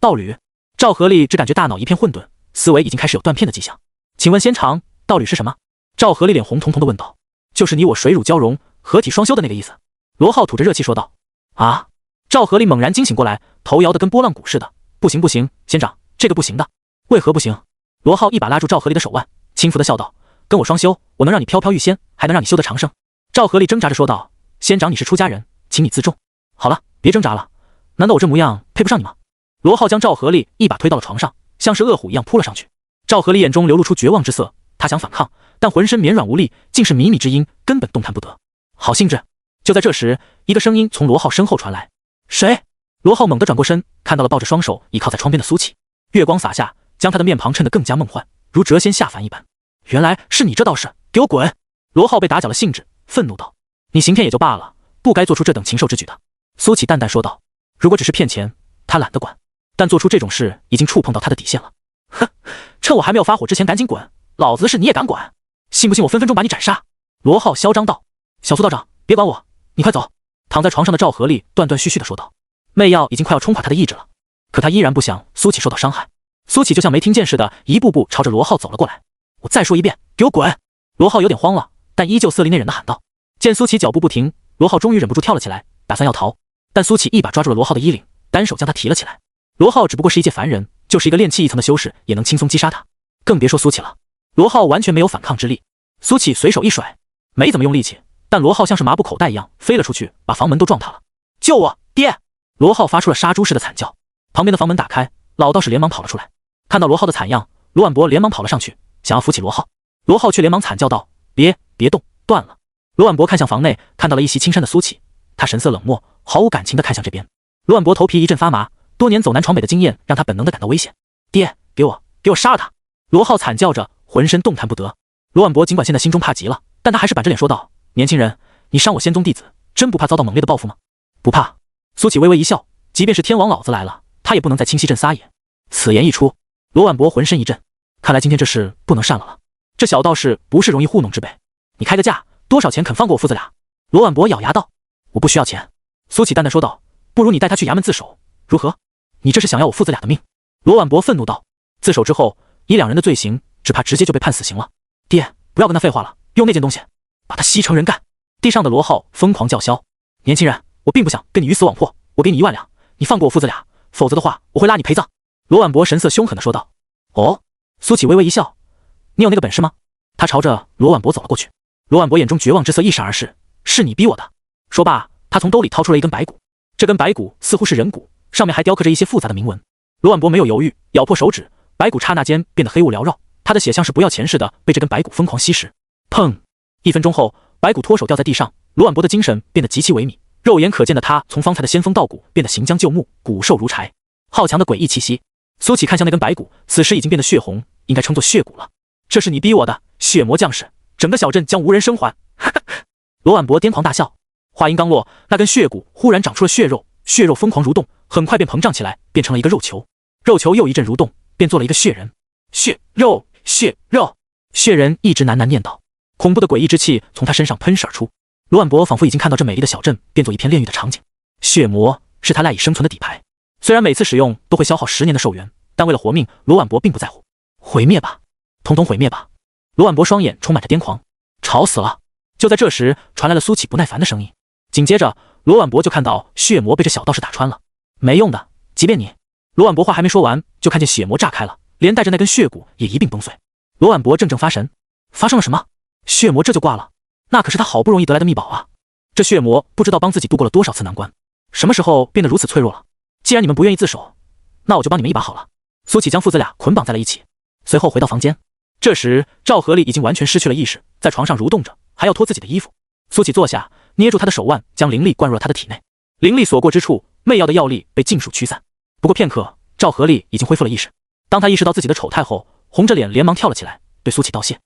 道侣？赵和烈只感觉大脑一片混沌，思维已经开始有断片的迹象。请问仙长，道侣是什么？赵和烈脸红彤彤的问道。就是你我水乳交融，合体双修的那个意思。罗浩吐着热气说道。啊？赵和烈猛然惊醒过来，头摇得跟波浪鼓似的。不行不行，仙长，这个不行的。为何不行？罗浩一把拉住赵和烈的手腕，轻浮的笑道：跟我双修，我能让你飘飘欲仙，还能让你修得长生。赵和烈挣扎着说道：仙长你是出家人，请你自重。好了，别挣扎了，难道我这模样配不上你吗？罗浩将赵和烈一把推到了床上，像是饿虎一样扑了上去。赵和烈眼中流露出绝望之色，他想反抗，但浑身绵软无力，竟是靡靡之音，根本动弹不得。好兴致！就在这时，一个声音从罗浩身后传来：谁？罗浩猛地转过身，看到了抱着双手倚靠在窗边的苏琪。月光洒下，将他的面庞衬得更加梦幻，如谪仙下凡一般。原来是你这道士，给我滚！罗浩被打搅了兴致，愤怒道：你行骗也就罢了，不该做出这等禽兽之举的。苏琪淡淡说道：如果只是骗钱，他懒得管，但做出这种事已经触碰到他的底线了。哼，趁我还没有发火之前赶紧滚，老子的事你也敢管？信不信我分分钟把你斩杀？罗浩嚣张道。小苏道长，别管我，你快走。躺在床上的赵和力断断续续地说道。媚药已经快要冲垮他的意志了，可他依然不想苏琪受到伤害。苏琪就像没听见似的，一步步朝着罗浩走了过来。我再说一遍，给我滚！罗浩有点慌了，但依旧色厉内荏地喊道。见苏琪脚步不停，罗浩终于忍不住跳了起来，打算要逃，但苏琪一把抓住了罗浩的衣领，单手将他提了起来。罗浩只不过是一介凡人，就是一个炼气1层的修士，也能轻松击杀他，更别说苏琪了。罗浩完全没有反抗之力。苏琪随手一甩，没怎么用力气，但罗浩像是麻布口袋一样飞了出去，把房门都撞塌了。救我，爹！罗浩发出了杀猪似的惨叫。旁边的房门打开，老道士连忙跑了出来，看到罗浩的惨样，罗婉博连忙跑了上去，想要扶起罗浩。罗浩却连忙惨叫道：别动，断了。罗婉博看向房内，看到了一袭青衫的苏琪，他神色冷漠，毫无感情地看向这边。罗婉博头皮一阵发麻，多年走南闯北的经验让他本能地感到危险。爹，给我杀了他！罗浩惨叫着，浑身动弹不得。罗婉博尽管现在心中怕极了，但他还是板着脸说道：年轻人，你伤我仙宗弟子，真不怕遭到猛烈的报复吗？不怕。苏琪微微一笑，即便是天王老子来了，他也不能在清溪镇撒野。此言一出，罗婉博浑身一震，看来今天这事不能善了。这小道士不是容易糊弄之辈，你开个价，多少钱肯放过我父子俩？罗婉博咬牙道：“我不需要钱。”苏启淡淡说道：“不如你带他去衙门自首，如何？你这是想要我父子俩的命？”罗婉博愤怒道：“自首之后，以两人的罪行，只怕直接就被判死刑了。爹，不要跟他废话了，用那件东西把他吸成人干！”地上的罗浩疯狂叫嚣：“年轻人，我并不想跟你鱼死网破，我给你1万两，你放过我父子俩，否则的话，我会拉你陪葬。”罗婉博神色凶狠地说道：“哦。”苏启微微一笑：“你有那个本事吗？”他朝着罗婉博走了过去。罗婉博眼中绝望之色一闪而逝：“是你逼我的。”说罢，他从兜里掏出了一根白骨，这根白骨似乎是人骨，上面还雕刻着一些复杂的铭文。罗婉博没有犹豫，咬破手指，白骨刹那间变得黑雾缭绕，他的血像是不要钱似的被这根白骨疯狂吸食。砰！1分钟后，白骨脱手掉在地上，罗婉博的精神变得极其萎靡，肉眼可见的他从方才的仙风道骨变得行将就木，骨瘦如柴，好强的诡异气息。苏启看向那根白骨，此时已经变得血红，应该称作血骨了。这是你逼我的，血魔将士，整个小镇将无人生还！罗婉博癫狂大笑。话音刚落，那根血骨忽然长出了血肉，血肉疯狂蠕动，很快便膨胀起来，变成了一个肉球。肉球又一阵蠕动，便做了一个血人。血肉，血肉，血人一直喃喃念叨，恐怖的诡异之气从他身上喷射而出。罗婉博仿佛已经看到这美丽的小镇变作一片炼狱的场景。血魔是他赖以生存的底牌，虽然每次使用都会消耗10年的寿元，但为了活命，罗婉博并不在乎。毁灭吧，统统毁灭吧！罗婉博双眼充满着癫狂，吵死了！就在这时，传来了苏启不耐烦的声音。紧接着，罗婉博就看到血魔被这小道士打穿了。没用的，即便你……罗婉博话还没说完，就看见血魔炸开了，连带着那根血骨也一并崩碎。罗婉博怔怔发神，发生了什么？血魔这就挂了？那可是他好不容易得来的秘宝啊！这血魔不知道帮自己度过了多少次难关，什么时候变得如此脆弱了？既然你们不愿意自首，那我就帮你们一把好了。苏启将父子俩捆绑在了一起，随后回到房间。这时赵合力已经完全失去了意识，在床上蠕动着，还要脱自己的衣服。苏启坐下，捏住他的手腕，将灵力灌入了他的体内。灵力所过之处，媚药的药力被尽数驱散。不过片刻，赵合力已经恢复了意识。当他意识到自己的丑态后，红着脸连忙跳了起来，对苏启道谢：“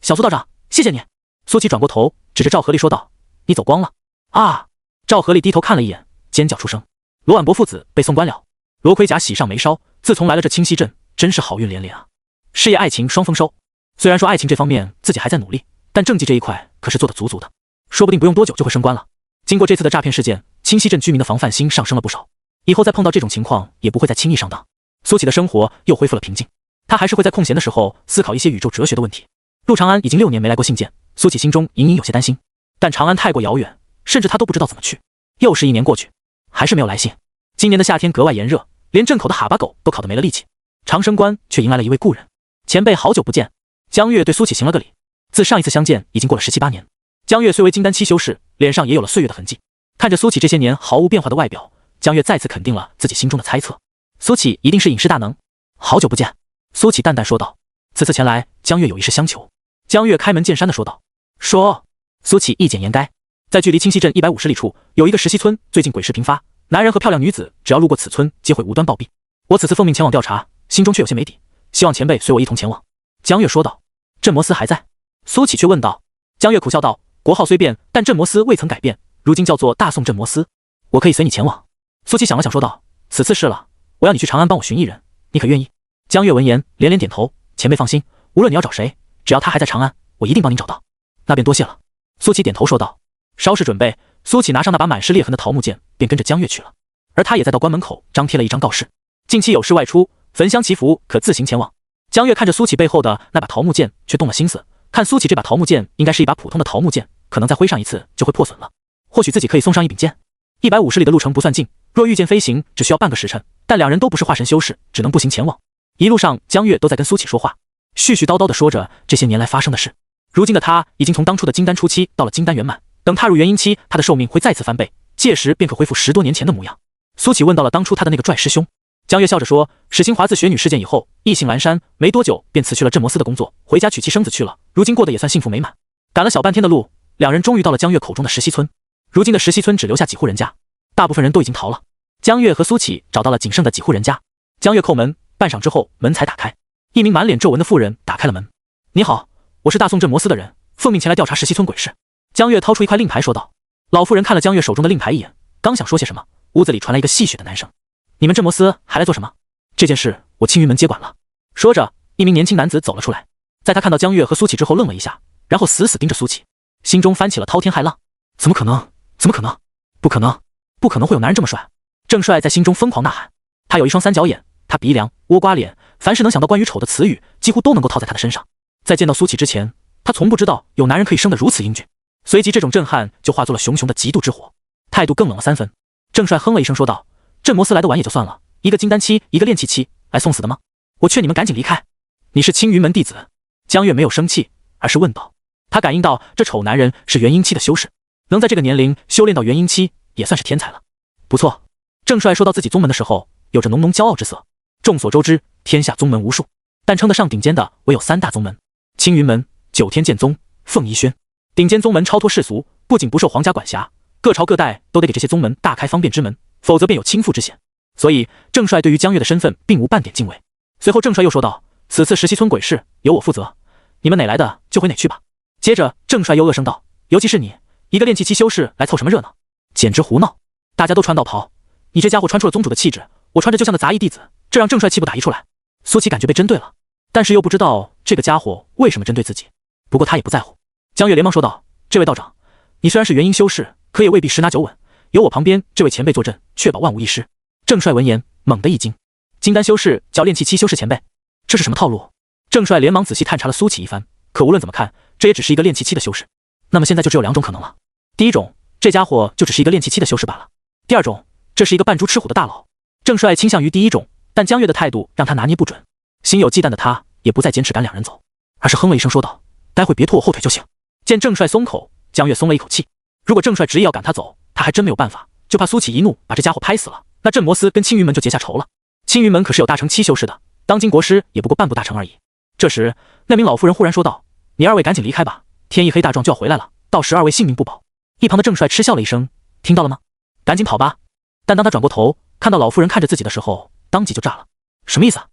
小苏道长，谢谢你。”苏启转过头，指着赵合力说道：“你走光了。”啊！赵合力低头看了一眼，尖叫出声。罗婉博父子被送官了。罗盔甲喜上眉梢，自从来了这清溪镇，真是好运连连啊！事业爱情双丰收。虽然说爱情这方面自己还在努力，但政绩这一块可是做得足足的，说不定不用多久就会升官了。经过这次的诈骗事件，清溪镇居民的防范心上升了不少，以后再碰到这种情况也不会再轻易上当。苏启的生活又恢复了平静，他还是会在空闲的时候思考一些宇宙哲学的问题。陆长安已经6年没来过信件，苏启心中隐隐有些担心，但长安太过遥远，甚至他都不知道怎么去。又是1年过去，还是没有来信。今年的夏天格外炎热，连镇口的哈巴狗都烤得没了力气。长生关却迎来了一位故人，前辈好久不见。江月对苏启行了个礼。自上一次相见已经过了17、18年，江月虽为金丹期修士，脸上也有了岁月的痕迹。看着苏启这些年毫无变化的外表，江月再次肯定了自己心中的猜测，苏启一定是隐世大能。好久不见，苏启淡淡说道。此次前来，江月有一事相求。江月开门见山地说道。说。苏启一简言赅。在距离清溪镇150里处，有一个石溪村，最近鬼事频发，男人和漂亮女子只要路过此村，皆会无端暴毙。我此次奉命前往调查，心中却有些没底，希望前辈随我一同前往。江月说道。镇魔司还在？苏启却问道。江月苦笑道：国号虽变，但镇魔司未曾改变，如今叫做大宋镇魔司。我可以随你前往。苏启想了想说道：此次是了，我要你去长安帮我寻一人，你可愿意？江月闻言连连点头。前辈放心，无论你要找谁，只要他还在长安，我一定帮您找到。那便多谢了。苏启点头说道。稍事准备，苏启拿上那把满是裂痕的桃木剑，便跟着江月去了。而他也在道观门口张贴了一张告示：近期有事外出，焚香祈福，可自行前往。江月看着苏启背后的那把桃木剑，却动了心思。看苏启这把桃木剑应该是一把普通的桃木剑，可能再挥上一次就会破损了。或许自己可以送上一柄剑。150里的路程不算近，若御剑飞行只需要半个时辰，但两人都不是化神修士，只能步行前往。一路上，江月都在跟苏启说话，絮絮叨叨地说着这些年来发生的事。如今的他已经从当初的金丹初期到了金丹圆满，等踏入元婴期，他的寿命会再次翻倍，届时便可恢复10多年前的模样。苏启问到了当初他的那个拽师兄。江月笑着说，史新华自雪女事件以后，意兴阑珊，没多久便辞去了镇魔司的工作，回家娶妻生子去了。如今过得也算幸福美满。赶了小半天的路，两人终于到了江月口中的石溪村。如今的石溪村只留下几户人家，大部分人都已经逃了。江月和苏启找到了仅剩的几户人家。江月叩门，半晌之后门才打开。一名满脸皱纹的妇人打开了门。你好，我是大宋镇魔司的人，奉命前来调查石溪村鬼事。江月掏出一块令牌说道。老妇人看了江月手中的令牌一眼，刚想说些什么，屋子里传来一个戏谑的男声：“你们镇摩司还来做什么？这件事我青云门接管了。”说着，一名年轻男子走了出来。在他看到江月和苏启之后，愣了一下，然后死死盯着苏启，心中翻起了滔天骇浪。怎么可能？怎么可能？不可能！不可能会有男人这么帅！郑帅在心中疯狂呐喊。他有一双三角眼，他鼻梁、倭瓜脸，凡是能想到关于丑的词语，几乎都能够套在他的身上。在见到苏启之前，他从不知道有男人可以生得如此英俊。随即，这种震撼就化作了熊熊的嫉妒之火，态度更冷了3分。郑帅哼了一声，说道：“镇摩司来得晚也就算了，一个金丹期，一个炼气期，来送死的吗？我劝你们赶紧离开。你是青云门弟子。”江月没有生气，而是问道。他感应到这丑男人是元婴期的修士，能在这个年龄修炼到元婴期，也算是天才了。不错。郑帅说到自己宗门的时候，有着浓浓骄傲之色。众所周知，天下宗门无数，但称得上顶尖的唯有3大宗门：青云门、九天剑宗、凤仪轩。顶尖宗门超脱世俗，不仅不受皇家管辖，各朝各代都得给这些宗门大开方便之门，否则便有倾覆之险。所以郑帅对于江月的身份并无半点敬畏。随后郑帅又说道：“此次石溪村鬼事由我负责，你们哪来的就回哪去吧。”接着郑帅又恶声道：“尤其是你，一个炼气期修士来凑什么热闹？简直胡闹！大家都穿道袍，你这家伙穿出了宗主的气质，我穿着就像个杂役弟子，这让郑帅气不打一处来。”苏琪感觉被针对了，但是又不知道这个家伙为什么针对自己，不过他也不在乎。江月连忙说道：“这位道长，你虽然是元婴修士，可也未必十拿九稳，有我旁边这位前辈坐镇，确保万无一失。”郑帅闻言猛地一惊，金丹修士叫炼气期修士前辈，这是什么套路？郑帅连忙仔细探查了苏启一番，可无论怎么看，这也只是一个炼气期的修士。那么现在就只有2种可能了：第一种，这家伙就只是一个炼气期的修士罢了；第二种，这是一个扮猪吃虎的大佬。郑帅倾向于第一种，但江月的态度让他拿捏不准。心有忌惮的他也不再坚持赶2人走，而是哼了一声说道：“待会别拖我后腿就行。”见郑帅松口，江月松了一口气。如果郑帅执意要赶他走，他还真没有办法，就怕苏启一怒把这家伙拍死了，那镇摩司跟青云门就结下仇了。青云门可是有大成期修士的，当今国师也不过半步大成而已。这时，那名老妇人忽然说道：“你2位赶紧离开吧，天一黑大壮就要回来了，到时2位性命不保。”一旁的郑帅嗤笑了一声：“听到了吗？赶紧跑吧！”但当他转过头看到老妇人看着自己的时候，当即就炸了。什么意思啊？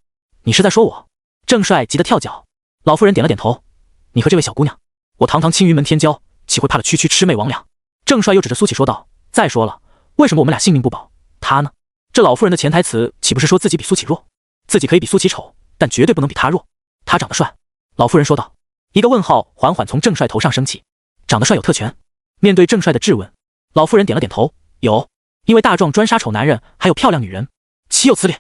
你是在说我？郑帅急得跳脚。老妇人点了点头：“你和这位小姑娘，我堂堂青云门天骄，岂会怕了区区魑魅魍魉？”郑帅又指着苏启说道：“再说了，为什么我们俩性命不保？他呢？”这老妇人的潜台词岂不是说自己比苏启弱？自己可以比苏启丑，但绝对不能比他弱。他长得帅。老妇人说道。一个问号缓缓从郑帅头上升起。长得帅有特权？面对郑帅的质问，老妇人点了点头：“有，因为大壮专杀丑男人，还有漂亮女人，岂有此理！”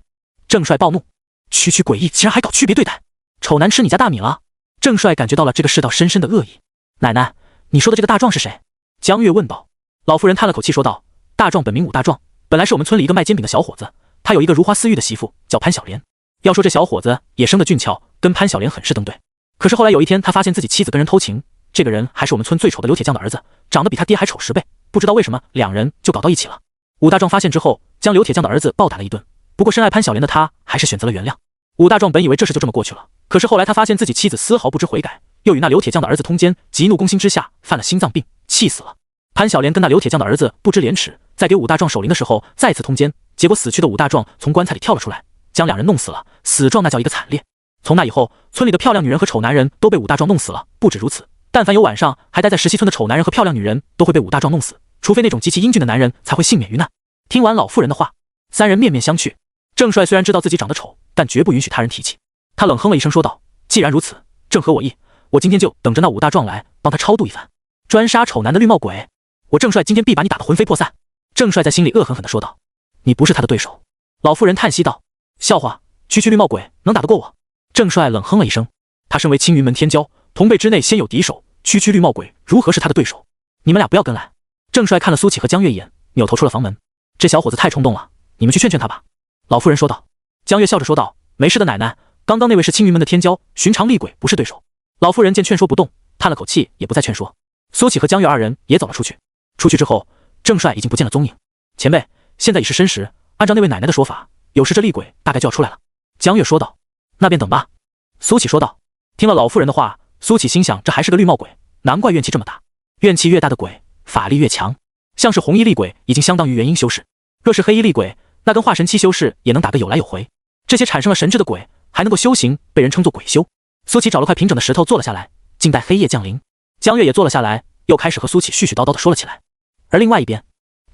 郑帅暴怒：“区区诡异，竟然还搞区别对待！丑男吃你家大米了！”郑帅感觉到了这个世道深深的恶意。奶奶，你说的这个大壮是谁？江月问道。老妇人叹了口气说道：“大壮本名武大壮，本来是我们村里一个卖煎饼的小伙子，他有一个如花似玉的媳妇，叫潘小莲。要说这小伙子也生得俊俏，跟潘小莲很是登对。可是后来有一天，他发现自己妻子跟人偷情，这个人还是我们村最丑的刘铁匠的儿子，长得比他爹还丑10倍，不知道为什么2人就搞到一起了。武大壮发现之后，将刘铁匠的儿子暴打了一顿，不过深爱潘小莲的他还是选择了原谅。武大壮本以为这事就这么过去了，可是后来他发现自己妻子丝毫不知悔改，又与那刘铁匠的儿子通奸，急怒攻心之下犯了心脏病，气死了。潘小莲跟那刘铁匠的儿子不知廉耻，在给武大壮守灵的时候再次通奸，结果死去的武大壮从棺材里跳了出来，将2人弄死了，死状那叫一个惨烈。从那以后，村里的漂亮女人和丑男人都被武大壮弄死了。不止如此，但凡有晚上还待在石溪村的丑男人和漂亮女人，都会被武大壮弄死，除非那种极其英俊的男人才会幸免于难。听完老妇人的话，3人面面相觑。郑帅虽然知道自己长得丑，但绝不允许他人提起。他冷哼了一声说道：“既然如此，正合我意，我今天就等着那武大壮来帮他超度一番。专杀丑男的绿帽鬼，我郑帅今天必把你打得魂飞魄散。”郑帅在心里恶狠狠地说道：“你不是他的对手。”老妇人叹息道：“笑话，区区绿帽鬼能打得过我？”郑帅冷哼了一声，他身为青云门天骄，同辈之内先有敌手，区区绿帽鬼如何是他的对手？你们俩不要跟来。郑帅看了苏启和江月一眼，扭头出了房门。这小伙子太冲动了，你们去劝劝他吧。老妇人说道。江月笑着说道：“没事的，奶奶，刚刚那位是青云门的天骄，寻常厉鬼不是对手。”老妇人见劝说不动，叹了口气，也不再劝说。苏启和江月2人也走了出去。出去之后，郑帅已经不见了踪影。前辈，现在已是申时，按照那位奶奶的说法，有时这厉鬼大概就要出来了。江月说道。那便等吧。苏启说道。听了老妇人的话，苏启心想，这还是个绿帽鬼，难怪怨气这么大。怨气越大的鬼，法力越强。像是红衣厉鬼已经相当于元婴修士，若是黑衣厉鬼，那跟化神期修士也能打个有来有回。这些产生了神智的鬼，还能够修行，被人称作鬼修。苏启找了块平整的石头坐了下来，静待黑夜降临。江月也坐了下来，又开始和苏启絮絮叨叨地说了起来。而另外一边，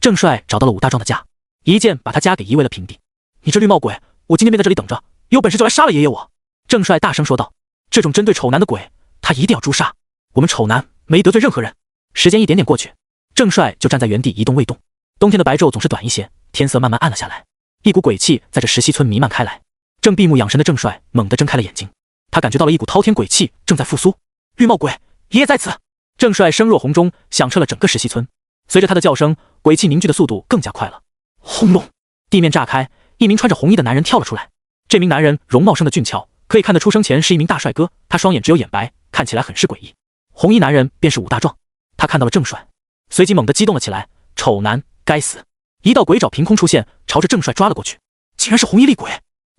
郑帅找到了武大壮的家。一剑把他家给夷为了平地。你这绿帽鬼，我今天便在这里等着，有本事就来杀了爷爷我！郑帅大声说道。这种针对丑男的鬼，他一定要诛杀。我们丑男没得罪任何人。时间一点点过去，郑帅就站在原地一动未动。冬天的白昼总是短一些，天色慢慢暗了下来，一股鬼气在这石溪村弥漫开来。正闭目养神的郑帅猛地睁开了眼睛，他感觉到了一股滔天鬼气正在复苏。绿帽鬼，爷爷在此！郑帅声若洪钟，响彻了整个石溪村。随着他的叫声，鬼气凝聚的速度更加快了。轰隆！地面炸开，一名穿着红衣的男人跳了出来。这名男人容貌生得俊俏，可以看得出生前是一名大帅哥。他双眼只有眼白，看起来很是诡异。红衣男人便是武大壮。他看到了郑帅，随即猛地激动了起来。丑男，该死！一道鬼爪凭空出现，朝着郑帅抓了过去。竟然是红衣厉鬼！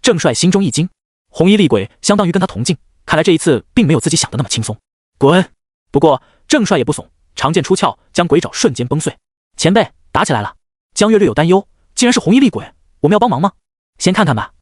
郑帅心中一惊。红衣厉鬼相当于跟他同境，看来这一次并没有自己想的那么轻松。滚！不过郑帅也不怂，长剑出鞘，将鬼爪瞬间崩碎。前辈，打起来了！江月略有担忧，既然是红衣厉鬼，我们要帮忙吗？先看看吧。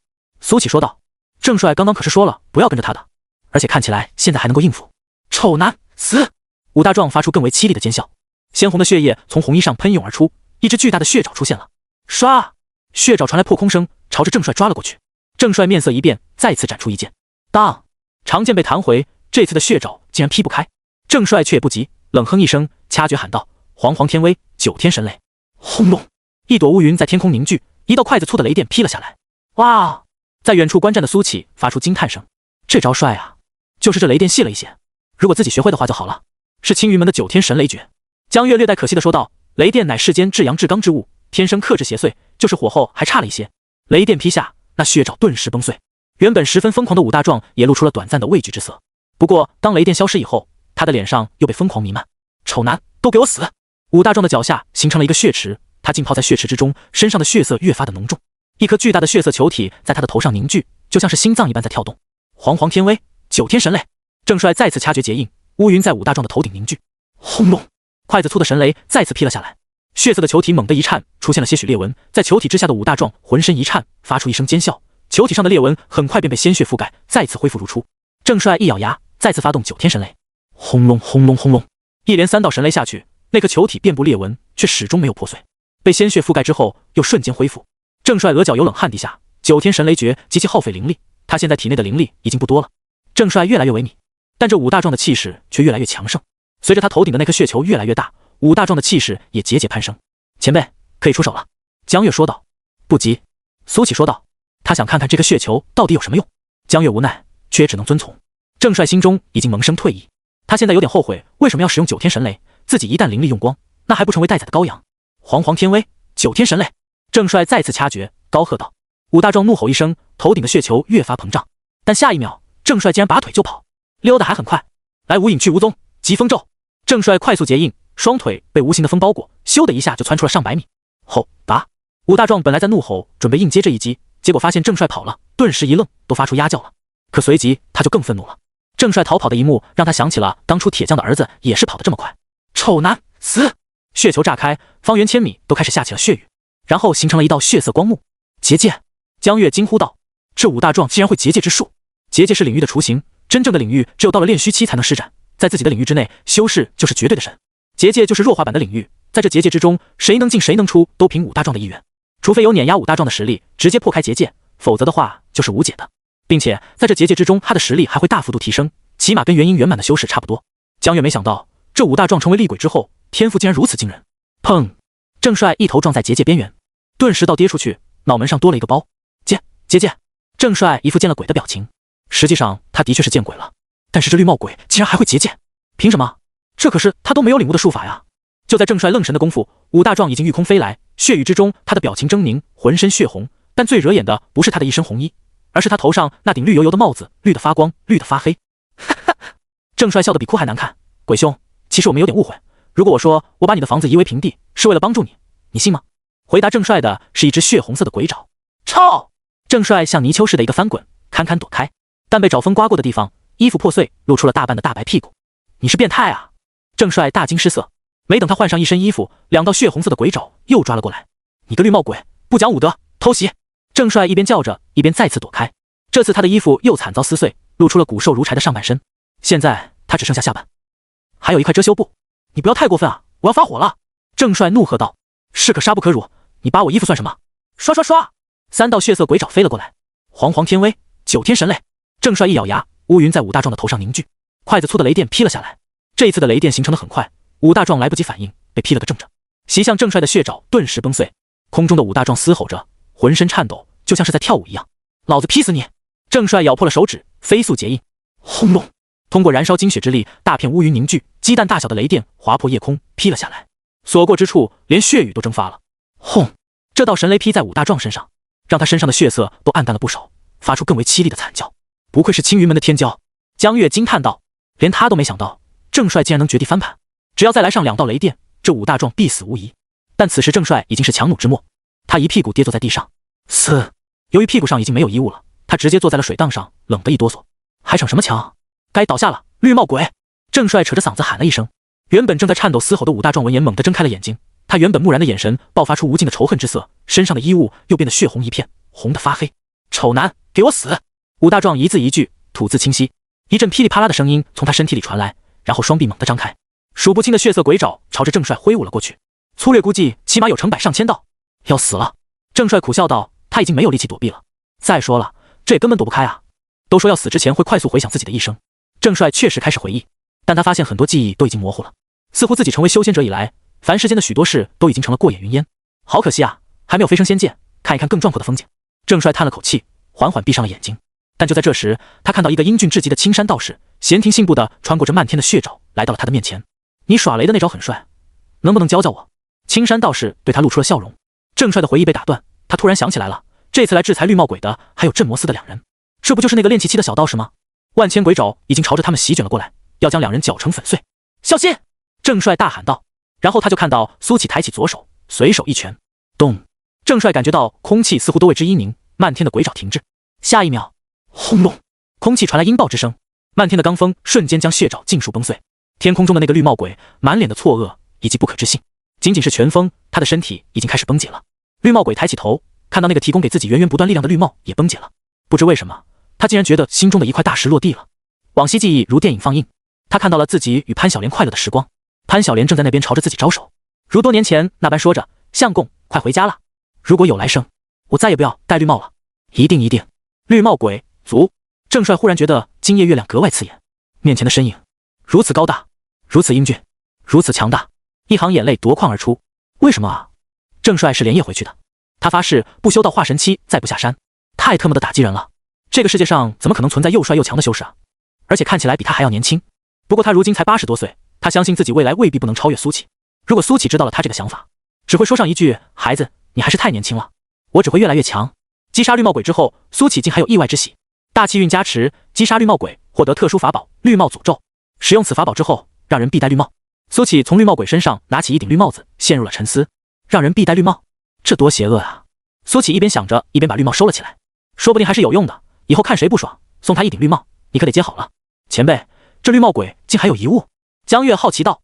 苏启说道。郑帅刚刚可是说了不要跟着他的，而且看起来现在还能够应付。丑男，死！武大壮发出更为凄厉的尖笑，鲜红的血液从红衣上喷涌而出，一只巨大的血爪出现了。唰！血爪传来破空声，朝着郑帅抓了过去。郑帅面色一变，再次斩出一剑。当！长剑被弹回，这次的血爪竟然劈不开。郑帅却也不急，冷哼一声，掐诀喊道：煌煌天威，九天神雷！轰隆！一朵乌云在天空凝聚，一道筷子粗的雷电劈了下来。哇！在远处观战的苏启发出惊叹声：这招帅啊！就是这雷电细了一些，如果自己学会的话就好了。是青云门的九天神雷诀。江月略带可惜的说道：雷电乃世间至阳至刚之物，天生克制邪祟，就是火候还差了一些。雷电劈下，那血爪顿时崩碎。原本十分疯狂的武大壮也露出了短暂的畏惧之色。不过当雷电消失以后，他的脸上又被疯狂弥漫。丑男，都给我死！武大壮的脚下形成了一个血池，他浸泡在血池之中，身上的血色越发的浓重。一颗巨大的血色球体在他的头上凝聚，就像是心脏一般在跳动。煌煌天威，九天神雷！郑帅再次掐诀结印，乌云在武大壮的头顶凝聚。轰隆！筷子粗的神雷再次劈了下来，血色的球体猛地一颤，出现了些许裂纹。在球体之下的武大壮浑身一颤，发出一声尖笑。球体上的裂纹很快便被鲜血覆盖，再次恢复如初。郑帅一咬牙，再次发动九天神雷。轰隆轰隆轰隆！一连3道神雷下去，那颗球体遍布裂纹，却始终没有破碎。被鲜血覆盖之后，又瞬间恢复。郑帅额角有冷汗滴下，九天神雷诀极其耗费灵力，他现在体内的灵力已经不多了。郑帅越来越萎靡，但这武大壮的气势却越来越强盛。随着他头顶的那颗血球越来越大，武大壮的气势也节节攀升。前辈，可以出手了。江月说道。不急。苏启说道。他想看看这颗血球到底有什么用。江月无奈，却也只能遵从。郑帅心中已经萌生退意，他现在有点后悔为什么要使用九天神雷，自己一旦灵力用光，那还不成为待宰的羔羊。煌煌天威，九天神雷！郑帅再次掐诀，高喝道。武大壮怒吼一声，头顶的血球越发膨胀，但下一秒，郑帅竟然拔腿就跑，溜得还很快。来无影去无踪，疾风咒！郑帅快速结印，双腿被无形的风包裹，咻的一下就窜出了上百米。后拔！武大壮本来在怒吼，准备应接这一击，结果发现郑帅跑了，顿时一愣，都发出鸭叫了。可随即他就更愤怒了。郑帅逃跑的一幕让他想起了当初铁匠的儿子也是跑得这么快。丑男，死！血球炸开，方圆1000米都开始下起了血雨，然后形成了一道血色光幕。结界！江月惊呼道：这武大壮竟然会结界之术！结界是领域的雏形，真正的领域只有到了炼虚期才能施展，在自己的领域之内，修士就是绝对的神。结界就是弱化版的领域，在这结界之中，谁能进谁能出，都凭武大壮的意愿。除非有碾压武大壮的实力，直接破开结界，否则的话就是无解的。并且在这结界之中，他的实力还会大幅度提升，起码跟元婴圆满的修士差不多。江月没想到，这武大壮成为厉鬼之后，天赋竟然如此惊人。砰！郑帅一头撞在结界边缘，顿时倒跌出去，脑门上多了一个包。结界！郑帅一副见了鬼的表情。实际上他的确是见鬼了，但是这绿帽鬼竟然还会结界，凭什么？这可是他都没有领悟的术法呀！就在郑帅愣神的功夫，武大壮已经御空飞来，血雨之中，他的表情狰狞，浑身血红。但最惹眼的不是他的一身红衣，而是他头上那顶绿油油的帽子，绿得发光，绿得发黑。郑帅笑得比哭还难看。鬼兄，其实我们有点误会，如果我说我把你的房子夷为平地，是为了帮助你，你信吗？回答郑帅的是一只血红色的鬼爪。操！郑帅像泥鳅似的一个翻滚，堪堪躲开，但被爪风刮过的地方，衣服破碎，露出了大半的大白屁股。你是变态啊！郑帅大惊失色，没等他换上一身衣服，2道血红色的鬼爪又抓了过来。你个绿帽鬼，不讲武德，偷袭！郑帅一边叫着，一边再次躲开。这次他的衣服又惨遭撕碎，露出了骨瘦如柴的上半身。现在他只剩下下半，还有一块遮羞布。你不要太过分啊！我要发火了！郑帅怒喝道：是可杀不可辱，你扒我衣服算什么？刷刷刷，3道血色鬼爪飞了过来。煌煌天威，9天神雷。郑帅一咬牙，乌云在武大壮的头上凝聚，筷子粗的雷电劈了下来。这一次的雷电形成的很快，武大壮来不及反应，被劈了个正着。袭向郑帅的血爪顿时崩碎。空中的武大壮嘶吼着，浑身颤抖，就像是在跳舞一样。老子劈死你！郑帅咬破了手指，飞速结印。轰隆！通过燃烧精血之力，大片乌云凝聚，鸡蛋大小的雷电划破夜空，劈了下来。所过之处，连血雨都蒸发了。轰！这道神雷劈在武大壮身上，让他身上的血色都暗淡了不少，发出更为凄厉的惨叫。不愧是青云门的天骄，江月惊叹道。连他都没想到，郑帅竟然能绝地翻盘。只要再来上2道雷电，这武大壮必死无疑。但此时郑帅已经是强弩之末，他一屁股跌坐在地上。嘶！由于屁股上已经没有衣物了，他直接坐在了水荡上，冷得一哆嗦。还逞什么强？该倒下了！绿帽鬼！郑帅扯着嗓子喊了一声。原本正在颤抖嘶吼的武大壮闻言猛地睁开了眼睛，他原本木然的眼神爆发出无尽的仇恨之色，身上的衣物又变得血红一片，红得发黑。丑男，给我死！武大壮一字一句，吐字清晰，一阵噼里啪啦的声音从他身体里传来，然后双臂猛地张开，数不清的血色鬼爪朝着郑帅挥舞了过去。粗略估计，起码有成百上千道。要死了！郑帅苦笑道，他已经没有力气躲避了。再说了，这也根本躲不开啊！都说要死之前会快速回想自己的一生，郑帅确实开始回忆，但他发现很多记忆都已经模糊了，似乎自己成为修仙者以来，凡世间的许多事都已经成了过眼云烟。好可惜啊，还没有飞升仙界，看一看更壮阔的风景。郑帅叹了口气，缓缓闭上了眼睛。但就在这时，他看到一个英俊至极的青山道士，闲庭信步地穿过这漫天的血爪，来到了他的面前。你耍雷的那招很帅，能不能教教我？青山道士对他露出了笑容。郑帅的回忆被打断，他突然想起来了，这次来制裁绿帽鬼的还有镇魔司的2人，这不就是那个练气期的小道士吗？万千鬼爪已经朝着他们席卷了过来，要将2人搅成粉碎。小心！郑帅大喊道。然后他就看到苏启抬起左手，随手一拳，咚！郑帅感觉到空气似乎都为之一凝，漫天的鬼爪停滞。下一秒，轰隆！空气传来音爆之声，漫天的罡风瞬间将血爪尽数崩碎。天空中的那个绿帽鬼满脸的错愕以及不可置信，仅仅是拳风，他的身体已经开始崩解了。绿帽鬼抬起头，看到那个提供给自己源源不断力量的绿帽也崩解了。不知为什么，他竟然觉得心中的一块大石落地了。往昔记忆如电影放映，他看到了自己与潘晓莲快乐的时光。潘晓莲正在那边朝着自己招手，如多年前那般说着：“相公，快回家了。如果有来生，我再也不要戴绿帽了。一定一定。”绿帽鬼足。郑帅忽然觉得今夜月亮格外刺眼，面前的身影如此高大，如此英俊，如此强大，一行眼泪夺眶而出。为什么啊？郑帅是连夜回去的，他发誓不修到化神期再不下山。太特么的打击人了！这个世界上怎么可能存在又帅又强的修士啊？而且看起来比他还要年轻。不过他如今才80多岁，他相信自己未来未必不能超越苏启。如果苏启知道了他这个想法，只会说上一句：“孩子，你还是太年轻了，我只会越来越强。”击杀绿帽鬼之后，苏启竟还有意外之喜，大气运加持，击杀绿帽鬼，获得特殊法宝绿帽诅咒。使用此法宝之后，让人必戴绿帽。苏启从绿帽鬼身上拿起一顶绿帽子，陷入了沉思。让人必戴绿帽，这多邪恶啊！苏启一边想着，一边把绿帽收了起来。说不定还是有用的，以后看谁不爽，送他一顶绿帽，你可得接好了。前辈，这绿帽鬼竟还有遗物？江月好奇道。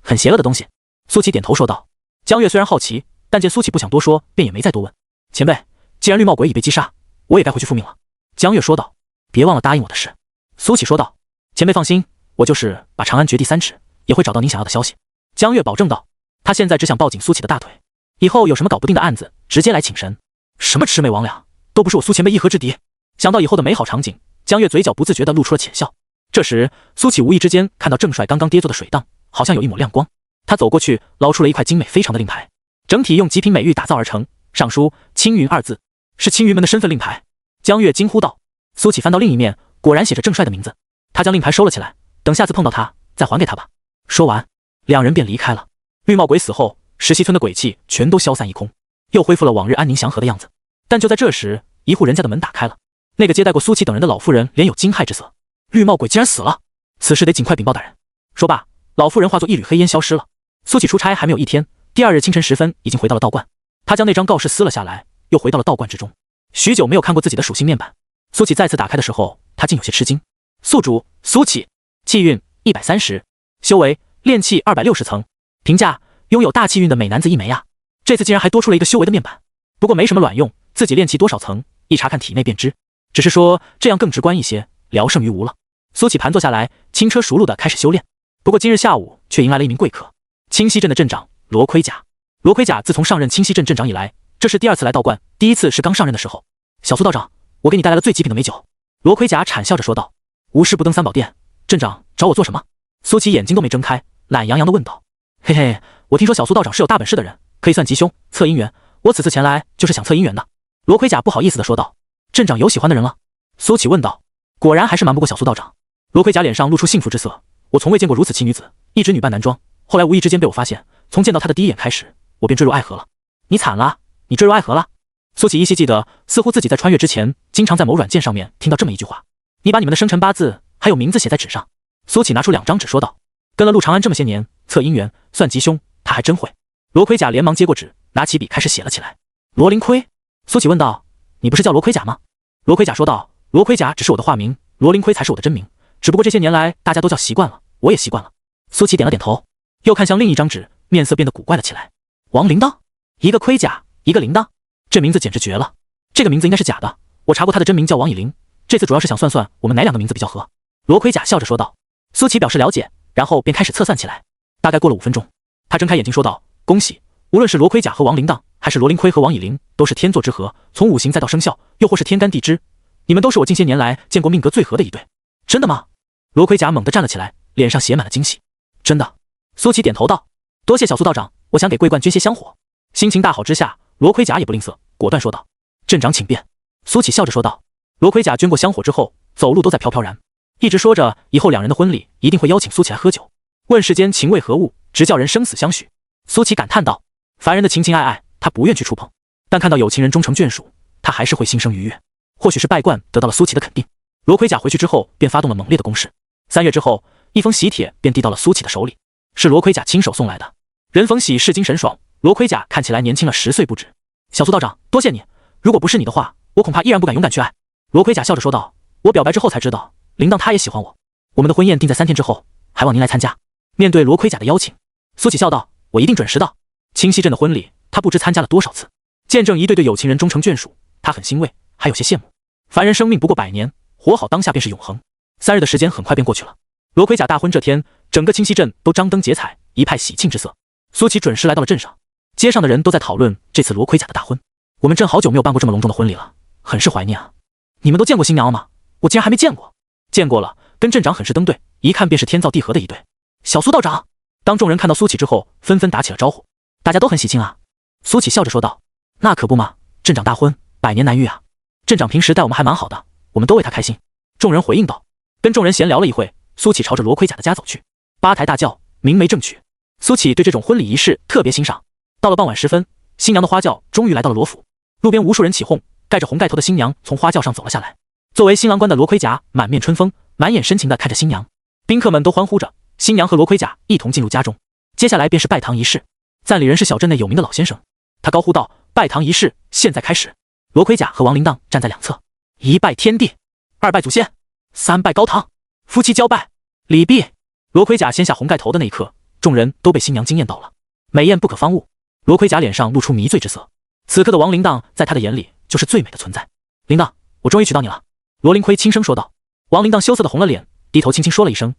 很邪恶的东西。苏启点头说道。江月虽然好奇，但见苏启不想多说，便也没再多问。前辈，既然绿帽鬼已被击杀，我也该回去复命了。江月说道。别忘了答应我的事。苏启说道。前辈放心，我就是把长安掘地3尺，也会找到您想要的消息。江月保证道。他现在只想抱紧苏启的大腿，以后有什么搞不定的案子，直接来请神。什么魑魅魍魉，都不是我苏前辈一合之敌。想到以后的美好场景，江月嘴角不自觉地露出了浅笑。这时，苏启无意之间看到郑帅刚刚跌坐的水荡，好像有一抹亮光。他走过去，捞出了一块精美非常的令牌，整体用极品美玉打造而成，上书“青云”2字，是青云门的身份令牌。江月惊呼道。苏启翻到另一面，果然写着郑帅的名字。他将令牌收了起来，等下次碰到他，再还给他吧。说完，2人便离开了。绿帽鬼死后，石溪村的鬼气全都消散一空，又恢复了往日安宁祥和的样子。但就在这时，一户人家的门打开了，那个接待过苏启等人的老妇人脸有惊骇之色。绿帽鬼竟然死了，此事得尽快禀报大人。说罢，老妇人化作一缕黑烟消失了。苏启出差还没有1天，第2日清晨时分已经回到了道观。他将那张告示撕了下来，又回到了道观之中。许久没有看过自己的属性面板，苏启再次打开的时候，他竟有些吃惊。宿主苏启，气运130，修为炼气260层，评价拥有大气运的美男子1枚啊！这次竟然还多出了一个修为的面板，不过没什么卵用，自己炼气多少层，一查看体内便知。只是说这样更直观一些，聊胜于无了。苏启盘坐下来，轻车熟路地开始修炼。不过今日下午却迎来了一名贵客，清溪镇的镇长罗盔甲。罗盔甲自从上任清溪镇镇长以来，这是第2次来道观，第1次是刚上任的时候。小苏道长，我给你带来了最极品的美酒。罗盔甲谄笑着说道。无事不登三宝殿，镇长找我做什么？苏琪眼睛都没睁开，懒洋洋地问道。嘿嘿，我听说小苏道长是有大本事的人，可以算吉凶，测姻缘。我此次前来就是想测姻缘的。罗盔甲不好意思地说道。镇长有喜欢的人了？苏琪问道。果然还是瞒不过小苏道长。罗盔甲脸上露出幸福之色。我从未见过如此奇女子，一直女扮男装，后来无意之间被我发现，从见到她的第一眼开始，我便坠入爱河了。你惨了，你坠入爱河了。苏琪依稀记得，似乎自己在穿越之前，经常在某软件上面听到这么一句话：你把你们的生辰八字还有名字写在纸上。苏琪拿出2张纸说道。跟了陆长安这么些年，测姻缘算吉凶，他还真会。罗盔甲连忙接过纸，拿起笔开始写了起来。罗灵盔。苏琪问道。你不是叫罗盔甲吗？罗盔甲说道。罗盔甲只是我的化名，罗灵盔才是我的真名，只不过这些年来大家都叫习惯了，我也习惯了。苏琪点了点头，又看向另一张纸，面色变得古怪了起来。王铃铛，一个盔甲，一个铃铛，这名字简直绝了。这个名字应该是假的，我查过他的真名叫王以灵，这次主要是想算算我们哪2个名字比较合。罗盔甲笑着说道。苏琪表示了解，然后便开始测算起来。大概过了5分钟，他睁开眼睛说道。恭喜，无论是罗盔甲和王铃铛，还是罗灵盔和王以灵，都是天作之合，从五行再到生肖，又或是天干地支，你们都是我近些年来见过命格最合的一对。真的吗？罗盔甲猛地站了起来，脸上写满了惊喜。真的。苏琪点头道。多谢小苏道长，我想给桂冠捐些香火。心情大好之下，罗盔甲也不吝啬，果断说道。镇长请便。苏琪笑着说道。罗盔甲捐过香火之后，走路都在飘飘然，一直说着以后2人的婚礼一定会邀请苏琪来喝酒，问世间情为何物，直叫人生死相许。苏琪感叹道。凡人的情情爱爱，他不愿去触碰，但看到有情人终成眷属，他还是会心生愉悦。或许是拜冠得到了苏琪的肯定，罗盔甲回去之后便发动了猛烈的攻势。3月之后，一封喜帖便递到了苏琪的手里，是罗盔甲亲手送来的。人逢喜事精神爽，罗盔甲看起来年轻了10岁不止。小苏道长，多谢你，如果不是你的话，我恐怕依然不敢勇敢去爱。罗盔甲笑着说道。我表白之后才知道，铃铛他也喜欢我。我们的婚宴定在3天之后，还望您来参加。面对罗盔甲的邀请，苏琪笑道。我一定准时到。清溪镇的婚礼，他不知参加了多少次，见证一对对有情人终成眷属，他很欣慰，还有些羡慕。凡人生命不过100年，活好当下便是永恒。3日的时间很快便过去了。罗盔甲大婚这天，整个清溪镇都张灯结彩，一派喜庆之色。苏琪准时来到了镇上，街上的人都在讨论这次罗盔甲的大婚。我们镇好久没有办过这么隆重的婚礼了，很是怀念啊。你们都见过新娘了吗？我竟然还没见过。见过了，跟镇长很是登对，一看便是天造地合的一对。小苏道长。当众人看到苏琪之后，纷纷打起了招呼，大家都很喜庆啊。苏琪笑着说道。那可不嘛，镇长大婚，100年难遇啊。镇长平时待我们还蛮好的，我们都为他开心。众人回应道。跟众人闲聊了一会，苏琪朝着罗盔甲的家走去。八抬大轿，明媒正娶。苏琪对这种婚礼仪式特别欣赏。到了傍晚时分，新娘的花轿终于来到了罗府，路边无数人起哄，盖着红盖头的新娘从花轿上走了下来。作为新郎官的罗盔甲满面春风，满眼深情地看着新娘。宾客们都欢呼着，新娘和罗盔甲一同进入家中。接下来便是拜堂仪式。赞礼人是小镇内有名的老先生，他高呼道。拜堂仪式现在开始。罗盔甲和王铃铛站在2侧，1拜天地，2拜祖先，3拜高堂，夫妻交拜，礼毕。罗盔甲掀下红盖头的那一刻，众人都被新娘惊艳到了。美艳不可方物。罗盔甲脸上露出迷醉之色。此刻的王铃铛在他的眼里就是最美的存在。铃铛，我终于娶到你了。罗灵盔轻声说道。王铃铛羞涩的红了脸，低头轻轻说了一声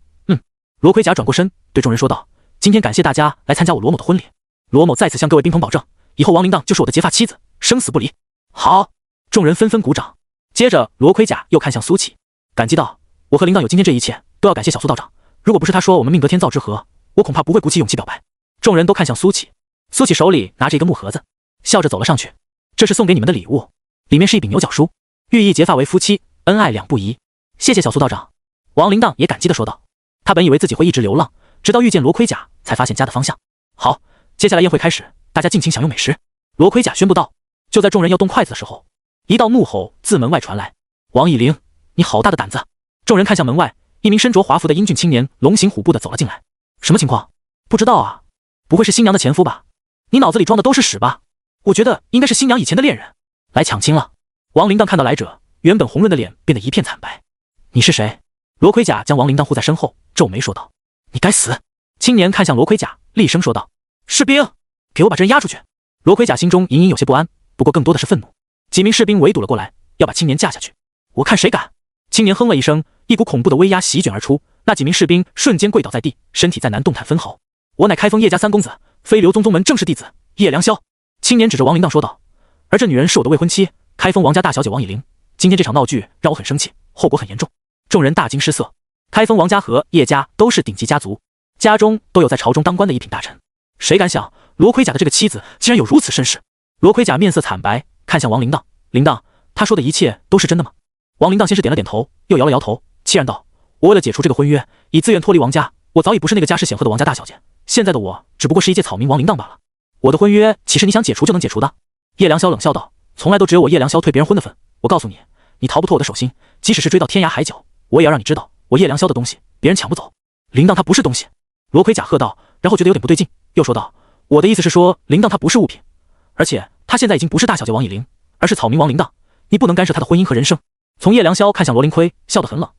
罗盔甲转过身对众人说道。今天感谢大家来参加我罗某的婚礼，罗某再次向各位宾朋保证，以后王铃铛就是我的结发妻子，生死不离。好。众人纷纷鼓掌。接着罗盔甲又看向苏琪，感激道。我和铃铛有今天这一切，都要感谢小苏道长，如果不是他说我们命格天造之合，我恐怕不会鼓起勇气表白。众人都看向苏琪，苏琪手里拿着一个木盒子，笑着走了上去。这是送给你们的礼物，里面是一柄牛角书，寓意结发为夫妻，恩爱两不疑。谢谢小苏道长。王铃铛也感激地说道。他本以为自己会一直流浪，直到遇见罗盔甲才发现家的方向。好，接下来宴会开始，大家尽情享用美食。罗盔甲宣布道。就在众人要动筷子的时候，一道怒吼自门外传来。王以灵，你好大的胆子！众人看向门外，一名身着华服的英俊青年龙行虎步地走了进来。什么情况？不知道啊，不会是新娘的前夫吧？你脑子里装的都是屎吧？我觉得应该是新娘以前的恋人来抢亲了。王铃铛看到来者，原本红润的脸变得一片惨白。你是谁？罗盔甲将王铃铛护在身后，皱眉说道。你该死！青年看向罗盔甲，厉声说道。士兵，给我把这人押出去！罗盔甲心中隐隐有些不安，不过更多的是愤怒。几名士兵围堵了过来，要把青年架下去。我看谁敢！青年哼了一声，一股恐怖的威压席卷而出，那几名士兵瞬间跪倒在地，身体再难动弹分毫。我乃开封叶家三公子，非刘宗宗门正式弟子叶良霄。青年指着王铃铛说道。而这女人是我的未婚妻，开封王家大小姐王以玲。今天这场闹剧让我很生气，后果很严重。众人大惊失色。开封王家和叶家都是顶级家族，家中都有在朝中当官的一品大臣。谁敢想罗盔甲的这个妻子竟然有如此身世？罗盔甲面色惨白，看向王铃铛。铃铛，他说的一切都是真的吗？王铃铛先是点了点头，又摇了摇头，凄然道：我为了解除这个婚约，以自愿脱离王家，我早已不是那个家世显赫的王家大小姐，现在的我只不过是一介草民王铃铛罢了。我的婚约岂是你想解除就能解除的？叶良霄冷笑道：从来都只有我叶良霄退别人婚的份，我告诉你，你逃不脱我的手心，即使是追到天涯海角，我也要让你知道，我叶良霄的东西别人抢不走。铃铛他不是东西。罗盔甲喝道，然后觉得有点不对劲，又说道：我的意思是说，铃铛他不是物品，而且他现在已经不是大小姐王以玲，而是草民王铃铛，你不能干涉他的婚姻和人生。从叶良霄看向罗灵盔，笑得很冷。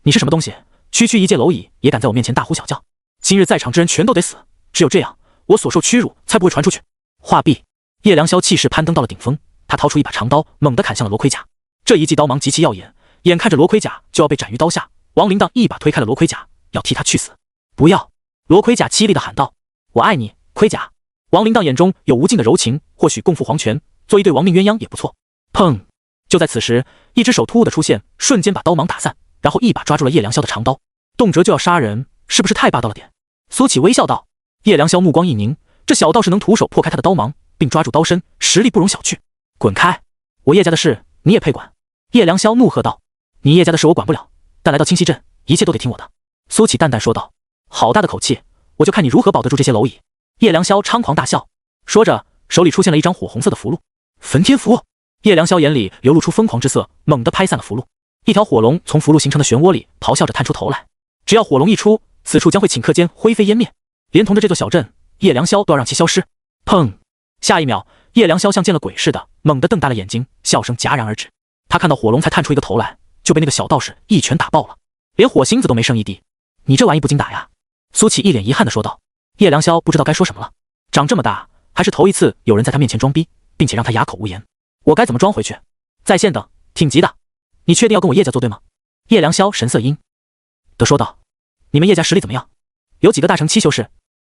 你是什么东西？区区一介蝼蚁也敢在我面前大呼小叫？今日在场之人全都得死，只有这样，我所受屈辱才不会传出去。话毕，叶良霄气势攀登到了顶峰，他掏出一把长刀，猛地砍向了罗盔甲。这一记刀芒极其耀眼，眼看着罗盔甲就要被斩于刀下，王铃铛一把推开了罗盔甲，要替他去死。不要！罗盔甲凄厉地喊道：我爱你，盔甲。王铃铛眼中有无尽的柔情，或许共赴黄泉，做一对亡命鸳鸯也不错。砰！就在此时，一只手突兀的出现，瞬间把刀芒打散，然后一把抓住了叶良霄的长刀，动辄就要杀人，是不是太霸道了点？苏启微笑道。叶良霄目光一凝，这小道士能徒手破开他的刀芒，并抓住刀身，实力不容小觑。滚开！我叶家的事你也配管？叶良霄怒喝道。你叶家的事我管不了，但来到清溪镇，一切都得听我的。苏启淡淡说道。好大的口气，我就看你如何保得住这些蝼蚁。叶良霄猖狂大笑，说着手里出现了一张火红色的符箓。焚天符！叶良霄眼里流露出疯狂之色，猛地拍散了符箓，一条火龙从符箓形成的漩涡里咆哮着探出头来。只要火龙一出，此处将会顷刻间灰飞烟灭，连同着这座小镇，叶良霄都要让其消失。砰！下一秒，叶良霄像见了鬼似的，猛地瞪大了眼睛，笑声戛然而止。他看到火龙才探出一个头来，就被那个小道士一拳打爆了，连火星子都没剩一滴。你这玩意不经打呀！苏启一脸遗憾地说道。叶良霄不知道该说什么了，长这么大还是头一次有人在他面前装逼，并且让他哑口无言。我该怎么装回去？在线等，挺急的。你确定要跟我叶家作对吗？叶良霄神色阴地说道。你们叶家实力怎么样？有几个大成期修士？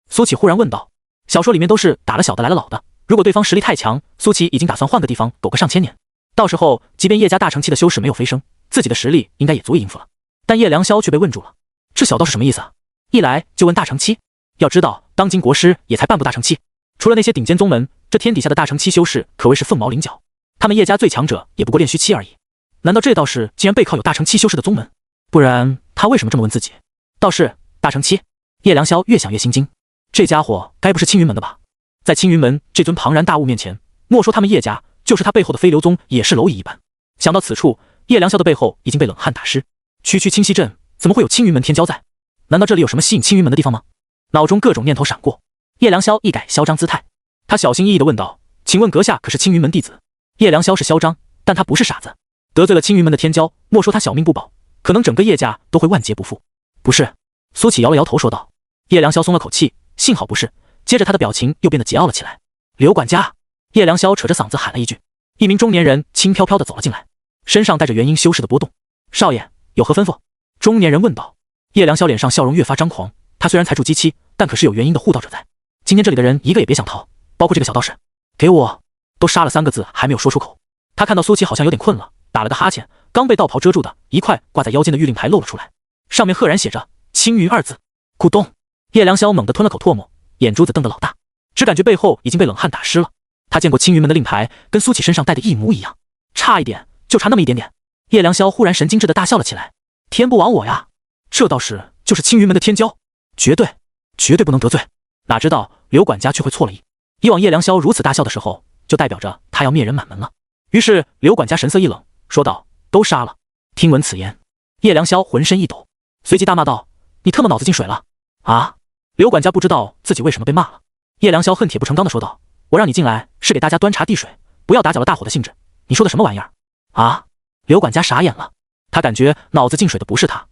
苏启忽然问道。小说里面都是打了小的来了老的，如果对方实力太强，苏启已经打算换个地方苟个上千年，到时候即便叶家大成期的修士没有飞升，自己的实力应该也足以应付了。但叶良霄却被问住了，这小道是什么意思啊？一来就问大成期。要知道当今国师也才半步大成期，除了那些顶尖宗门，这天底下的大成期修士可谓是凤毛麟角，他们叶家最强者也不过炼虚期而已。难道这道士竟然背靠有大成期修士的宗门？不然他为什么这么问自己？道士大成期？叶良霄越想越心惊，这家伙该不是青云门的吧？在青云门这尊庞然大物面前，莫说他们叶家，就是他背后的飞流宗也是蝼蚁一般。想到此处，叶良霄的背后已经被冷汗打湿。区区清溪镇怎么会有青云门天骄在？难道这里有什么吸引青云门的地方吗？脑中各种念头闪过，叶良霄一改嚣张姿态，他小心翼翼地问道：请问阁下可是青云门弟子？叶良霄是嚣张，但他不是傻子，得罪了青云门的天骄，莫说他小命不保，可能整个叶家都会万劫不复。不是。苏启摇了摇头说道。叶良霄松了口气，幸好不是，接着他的表情又变得桀骜了起来。刘管家！叶良霄扯着嗓子喊了一句。一名中年人轻飘飘地走了进来，身上带着元婴修士的波动。少爷有何吩咐？中年人问道。叶良霄脸上笑容越发张狂，他虽然才住机期，但可是有元婴的护道者在，今天这里的人一个也别想逃，包括这个小道士。给我！都杀了3个字还没有说出口。他看到苏琪好像有点困了，打了个哈欠，刚被道袍遮住的一块挂在腰间的玉令牌露了出来，上面赫然写着青云2字。咕咚！叶良霄猛地吞了口唾沫，眼珠子瞪得老大，只感觉背后已经被冷汗打湿了。他见过青云门的令牌，跟苏启身上戴的一模一样，差一点，就差那么一点点。叶良霄忽然神经质地大笑了起来。天不亡我呀，这道士就是青云门的天骄，绝对不能得罪。哪知道刘管家却会错了意，以往叶良霄如此大笑的时候，就代表着他要灭人满门了。于是刘管家神色一冷，说道：都杀了。听闻此言，叶良霄浑身一抖，随即大骂道：你特么脑子进水了啊！刘管家不知道自己为什么被骂了。叶良霄恨铁不成钢地说道：我让你进来是给大家端茶递水，不要打搅了大伙的兴致，你说的什么玩意儿啊？刘管家傻眼了，他感觉脑子进水的不是他，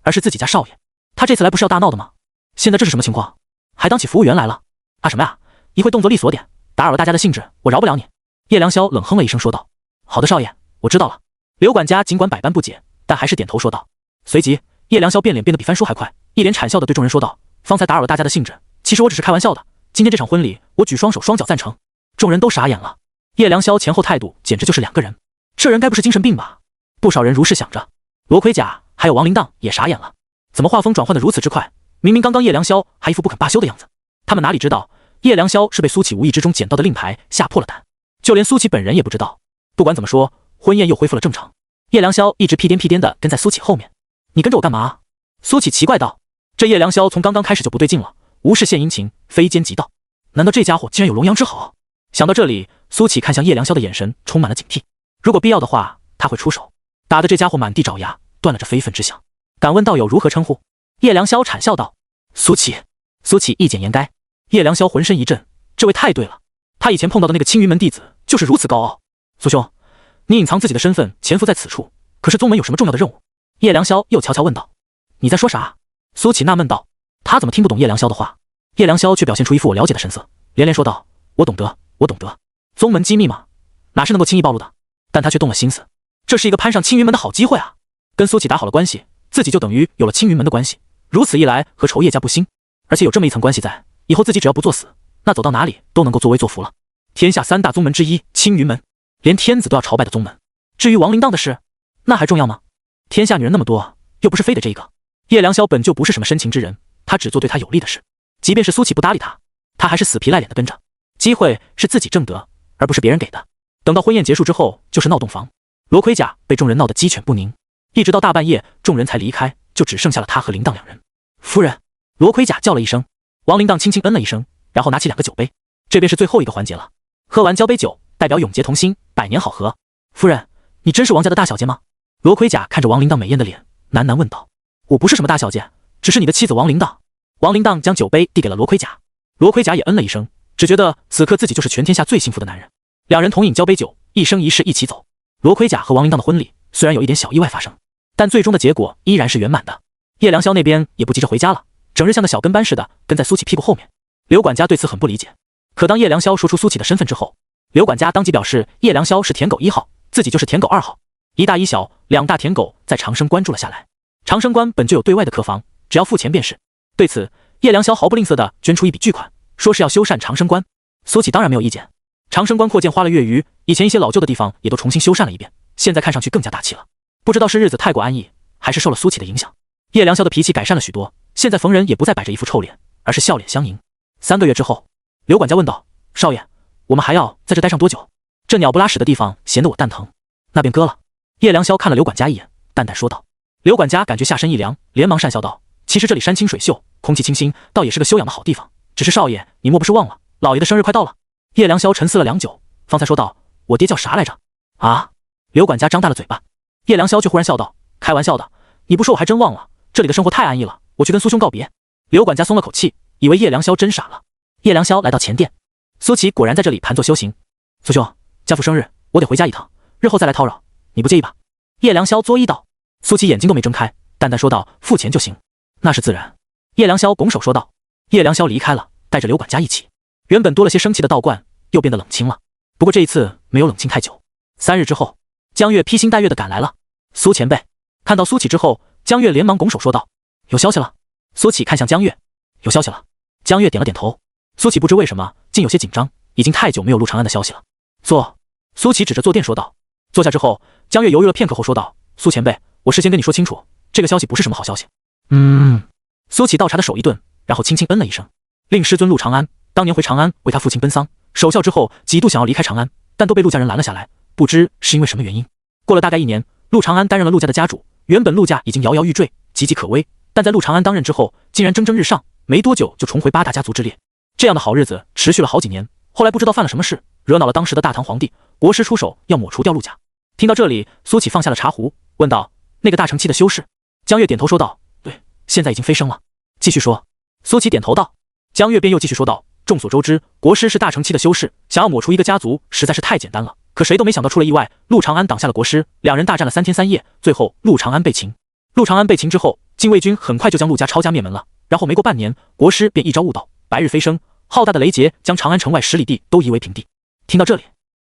而是自己家少爷。他这次来不是要大闹的吗？现在这是什么情况？还当起服务员来了啊？什么呀？一会动作利索点，打扰了大家的兴致，我饶不了你。叶良霄冷哼了一声说道：好的少爷，我知道了。刘管家尽管百般不解，但还是点头说道。随即叶良霄变脸变得比翻书还快，一脸谄笑地对众人说道：方才打扰了大家的兴致，其实我只是开玩笑的，今天这场婚礼我举双手双脚赞成。众人都傻眼了。叶良霄前后态度简直就是两个人，这人该不是精神病吧？不少人如是想着。罗盔甲还有王林荡也傻眼了，怎么画风转换的如此之快？明明刚刚叶良霄还一副不肯罢休的样子，他们哪里知道叶良霄是被苏启无意之中捡到的令牌吓破了胆，就连苏启本人也不知道。不管怎么说，婚宴又恢复了正常。叶良霄一直屁颠屁颠的跟在苏启后面。你跟着我干嘛？苏启奇怪道。这叶良霄从刚刚开始就不对劲了，无事献殷勤，非奸即盗。难道这家伙竟然有龙阳之好？想到这里，苏启看向叶良霄的眼神充满了警惕。如果必要的话，他会出手，打得这家伙满地找牙，断了这非分之想。敢问道友如何称呼？叶良霄谄笑道：苏启。苏启一简言该。叶良霄浑身一震，这位太对了，他以前碰到的那个青云门弟子就是如此高傲。苏兄，你隐藏自己的身份，潜伏在此处，可是宗门有什么重要的任务？叶良霄又悄悄问道。你在说啥？苏启纳闷道。他怎么听不懂叶良霄的话？叶良霄却表现出一副我了解的神色，连连说道：我懂得，我懂得。宗门机密嘛，哪是能够轻易暴露的？但他却动了心思，这是一个攀上青云门的好机会啊！跟苏启打好了关系，自己就等于有了青云门的关系，如此一来何愁叶家不兴？而且有这么一层关系在，以后自己只要不作死，那走到哪里都能够作威作福了。天下三大宗门之一青云门，连天子都要朝拜的宗门。至于王林荡的事，那还重要吗？天下女人那么多，又不是非得这一个。叶良霄本就不是什么深情之人，他只做对他有利的事，即便是苏启不搭理他，他还是死皮赖脸的跟着。机会是自己挣得，而不是别人给的。等到婚宴结束之后，就是闹洞房。罗盔甲被众人闹得鸡犬不宁，一直到大半夜，众人才离开，就只剩下了他和林荡两人。夫人，罗盔甲叫了一声，王林荡轻轻嗯了一声，然后拿起2个酒杯。这便是最后一个环节了，喝完交杯酒，代表永结同心，百年好合。夫人，你真是王家的大小姐吗？罗盔甲看着王林荡美艳的脸，喃喃问道。我不是什么大小姐，只是你的妻子王林荡。王林荡将酒杯递给了罗盔甲，罗盔甲也嗯了一声，只觉得此刻自己就是全天下最幸福的男人。两人同饮交杯酒，一生一世一起走。罗盔甲和王林荡的婚礼虽然有一点小意外发生，但最终的结果依然是圆满的。叶良霄那边也不急着回家了，整日像个小跟班似的跟在苏启屁股后面。刘管家对此很不理解，可当叶良霄说出苏启的身份之后，刘管家当即表示叶良霄是舔狗1号，自己就是舔狗2号。一大一小2大舔狗在长生关住了下来。长生关本就有对外的客房，只要付钱便是。对此，叶良霄毫不吝啬地捐出一笔巨款，说是要修缮长生关。苏启当然没有意见。长生关扩建花了月余，以前一些老旧的地方也都重新修缮了一遍，现在看上去更加大气了。不知道是日子太过安逸，还是受了苏启的影响，叶良霄的脾气改善了许多，现在逢人也不再摆着一副臭脸，而是笑脸相迎。3个月之后，刘管家问道：少爷，我们还要在这待上多久？这鸟不拉屎的地方闲得我蛋疼。那便割了。叶良霄看了刘管家一眼，淡淡说道。刘管家感觉下身一凉，连忙讪笑道：其实这里山清水秀，空气清新，倒也是个休养的好地方，只是少爷你莫不是忘了老爷的生日快到了？叶良霄沉思了良久，方才说道：我爹叫啥来着？啊！刘管家张大了嘴巴。叶良霄却忽然笑道：开玩笑的，你不说我还真忘了，这里的生活太安逸了，我去跟苏兄告别。刘管家松了口气，以为叶良霄真傻了。叶良霄来到前殿，苏启果然在这里盘坐修行。苏兄，家父生日，我得回家一趟，日后再来叨扰，你不介意吧？叶良霄作揖道。苏启眼睛都没睁开，淡淡说道：付钱就行。那是自然。叶良霄拱手说道。叶良霄离开了，带着刘管家一起。原本多了些生气的道观又变得冷清了，不过这一次没有冷清太久。3日之后，江月披星戴月的赶来了。苏前辈看到苏启之后，江月连忙拱手说道：有消息了。苏启看向江月，有消息了。江月点了点头。苏启不知为什么竟有些紧张，已经太久没有陆长安的消息了。坐。苏启指着坐垫说道。坐下之后，江月犹豫了片刻后说道：苏前辈，我事先跟你说清楚，这个消息不是什么好消息。苏启倒茶的手一顿，然后轻轻嗯了一声。令师尊陆长安当年回长安为他父亲奔丧，守孝之后几度想要离开长安，但都被陆家人拦了下来，不知是因为什么原因。过了大概1年，陆长安担任了陆家的家主，原本陆家已经摇摇欲坠，岌岌可危，但在陆长安当任之后，竟然蒸蒸日上，没多久就重回8大家族之列。这样的好日子持续了好几年，后来不知道犯了什么事，惹恼了当时的大唐皇帝，国师出手要抹除掉陆家。听到这里，苏启放下了茶壶，问道：那个大成期的修士？江月点头说道：对，现在已经飞升了。继续说。苏启点头道。江月便又继续说道：众所周知，国师是大成期的修士，想要抹除一个家族实在是太简单了，可谁都没想到出了意外，陆长安挡下了国师，两人大战了3天3夜，最后陆长安被擒。陆长安被擒之后，禁卫军很快就将陆家抄家灭门了，然后没过半年，国师便一朝悟道，白日飞升，浩大的雷劫将长安城外10里地都夷为平地。听到这里，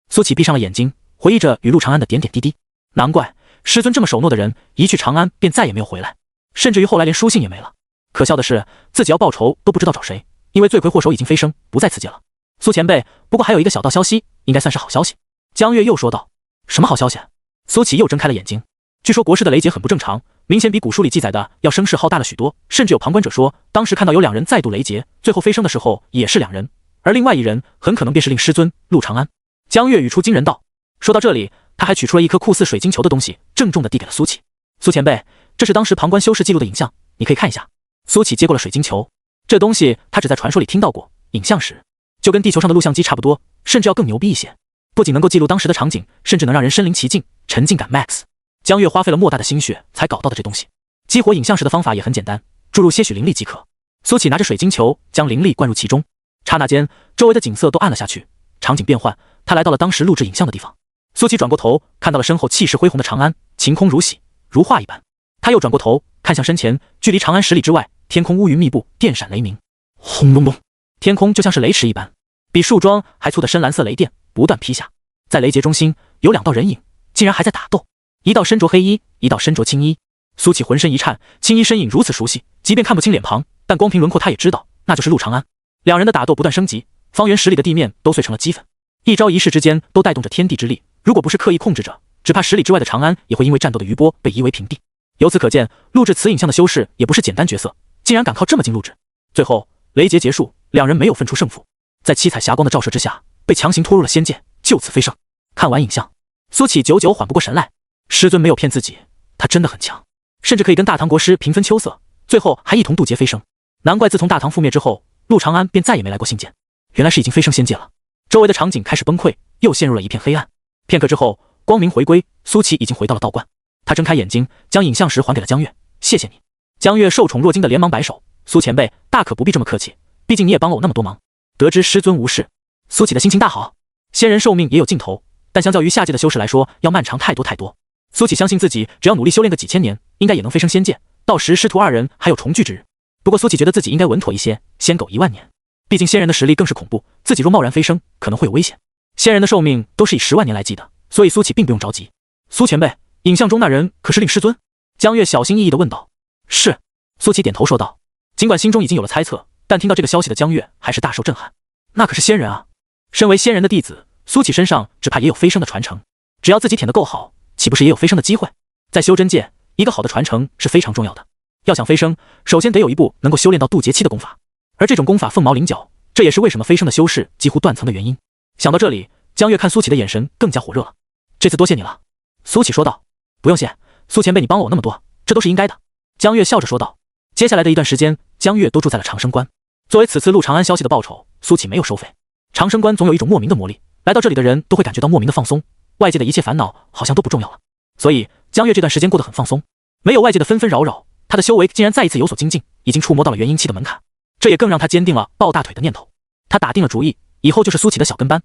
苏启闭上了眼睛，回忆着与陆长安的点点滴滴。难怪师尊这么守诺的人，一去长安便再也没有回来，甚至于后来连书信也没了。可笑的是，自己要报仇都不知道找谁，因为罪魁祸首已经飞升，不在此界了。苏前辈，不过还有一个小道消息，应该算是好消息。江月又说道：“什么好消息？”苏琪又睁开了眼睛。据说国师的雷劫很不正常，明显比古书里记载的要声势浩大了许多，甚至有旁观者说，当时看到有2人再度雷劫，最后飞升的时候也是2人，而另外1人很可能便是令师尊陆长安。江月语出惊人道。说到这里，他还取出了一颗酷似水晶球的东西，郑重地递给了苏琪。苏前辈，这是当时旁观修士记录的影像，你可以看一下。苏琪接过了水晶球，这东西他只在传说里听到过，影像时就跟地球上的录像机差不多，甚至要更牛逼一些，不仅能够记录当时的场景，甚至能让人身临其境，沉浸感 max。江月花费了莫大的心血才搞到的这东西，激活影像时的方法也很简单，注入些许灵力即可。苏琪拿着水晶球，将灵力灌入其中，刹那间，周围的景色都暗了下去，场景变换，他来到了当时录制影像的地方。苏琪转过头，看到了身后气势恢宏的长安，晴空如洗，如画一般。他又转过头，看向身前，距离长安10里之外，天空乌云密布，电闪雷鸣，轰隆隆，天空就像是雷池一般，比树桩还粗的深蓝色雷电不断劈下。在雷劫中心，有2道人影，竟然还在打斗。一道身着黑衣，一道身着青衣。苏琪浑身一颤，青衣身影如此熟悉，即便看不清脸庞，但光凭轮廓他也知道，那就是陆长安。2人的打斗不断升级，方圆10里的地面都碎成了齑粉。一招一式之间都带动着天地之力，如果不是刻意控制着，只怕10里之外的长安也会因为战斗的余波被夷为平地。由此可见，录制此影像的修士也不是简单角色，竟然敢靠这么近录制。最后雷劫结束，2人没有分出胜负，在七彩霞光的照射之下，被强行拖入了仙界，就此飞升。看完影像，苏琪久久缓不过神来。师尊没有骗自己，他真的很强，甚至可以跟大唐国师平分秋色，最后还一同渡劫飞升。难怪自从大唐覆灭之后，陆长安便再也没来过觐见，原来是已经飞升仙界了。周围的场景开始崩溃，又陷入了一片黑暗。片刻之后，光明回归，苏琪已经回到了道观。他睁开眼睛，将影像石还给了江月。谢谢你。江月受宠若惊的连忙摆手，苏前辈大可不必这么客气，毕竟你也帮了我那么多忙。得知师尊无事，苏琪的心情大好。仙人寿命也有尽头，但相较于下界的修士来说，要漫长太多太多。苏琪相信自己只要努力修炼个几千年，应该也能飞升仙界，到时师徒2人还有重聚之日。不过苏琪觉得自己应该稳妥一些，先苟1万年。毕竟仙人的实力更是恐怖，自己若贸然飞升，可能会有危险。仙人的寿命都是以10万年来计的，所以苏琪并不用着急。苏前辈，影像中那人可是令师尊？江月小心翼翼地问道。是。苏琪点头说道。尽管心中已经有了猜测，但听到这个消息的江月还是大受震撼。那可是仙人啊！身为仙人的弟子，苏琪身上只怕也有飞升的传承，只要自己舔得够好，岂不是也有飞升的机会？在修真界，一个好的传承是非常重要的。要想飞升，首先得有一部能够修炼到渡劫期的功法，而这种功法凤毛麟角，这也是为什么飞升的修士几乎断层的原因。想到这里，江月看苏琪的眼神更加火热了。这次多谢你了。苏琪说道。不用谢，苏前辈你帮了我那么多，这都是应该的。江月笑着说道。接下来的一段时间，江月都住在了长生关。作为此次陆长安消息的报酬，苏琪没有收费。长生关总有一种莫名的魔力，来到这里的人都会感觉到莫名的放松，外界的一切烦恼好像都不重要了。所以江月这段时间过得很放松，没有外界的纷纷扰扰，他的修为竟然再一次有所精进，已经触摸到了元婴期的门槛。这也更让他坚定了抱大腿的念头。他打定了主意，以后就是苏琪的小跟班。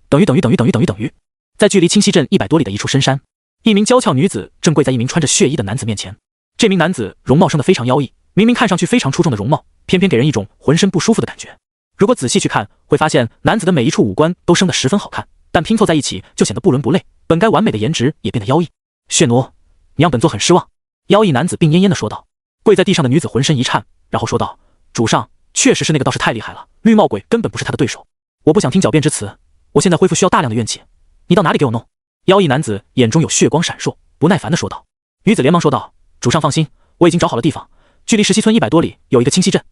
等于，在距离清溪镇100多里的一处深山，一名娇俏女子正跪在一名穿着血衣的男子面前。这名男子容貌生得非常妖异，明明看上去非常出众的容貌，偏偏给人一种浑身不舒服的感觉。如果仔细去看，会发现男子的每一处五官都生得十分好看，但拼凑在一起就显得不伦不类，本该完美的颜值也变得妖异。血奴，你让本座很失望。妖异男子病恹恹地说道。跪在地上的女子浑身一颤，然后说道：主上，确实是那个道士太厉害了，绿帽鬼根本不是他的对手。我不想听狡辩之词，我现在恢复需要大量的怨气，你到哪里给我弄？妖异男子眼中有血光闪烁，不耐烦地说道。女子连忙说道：主上放心，我已经找好了地方，距离石溪村100多里有一个清溪镇，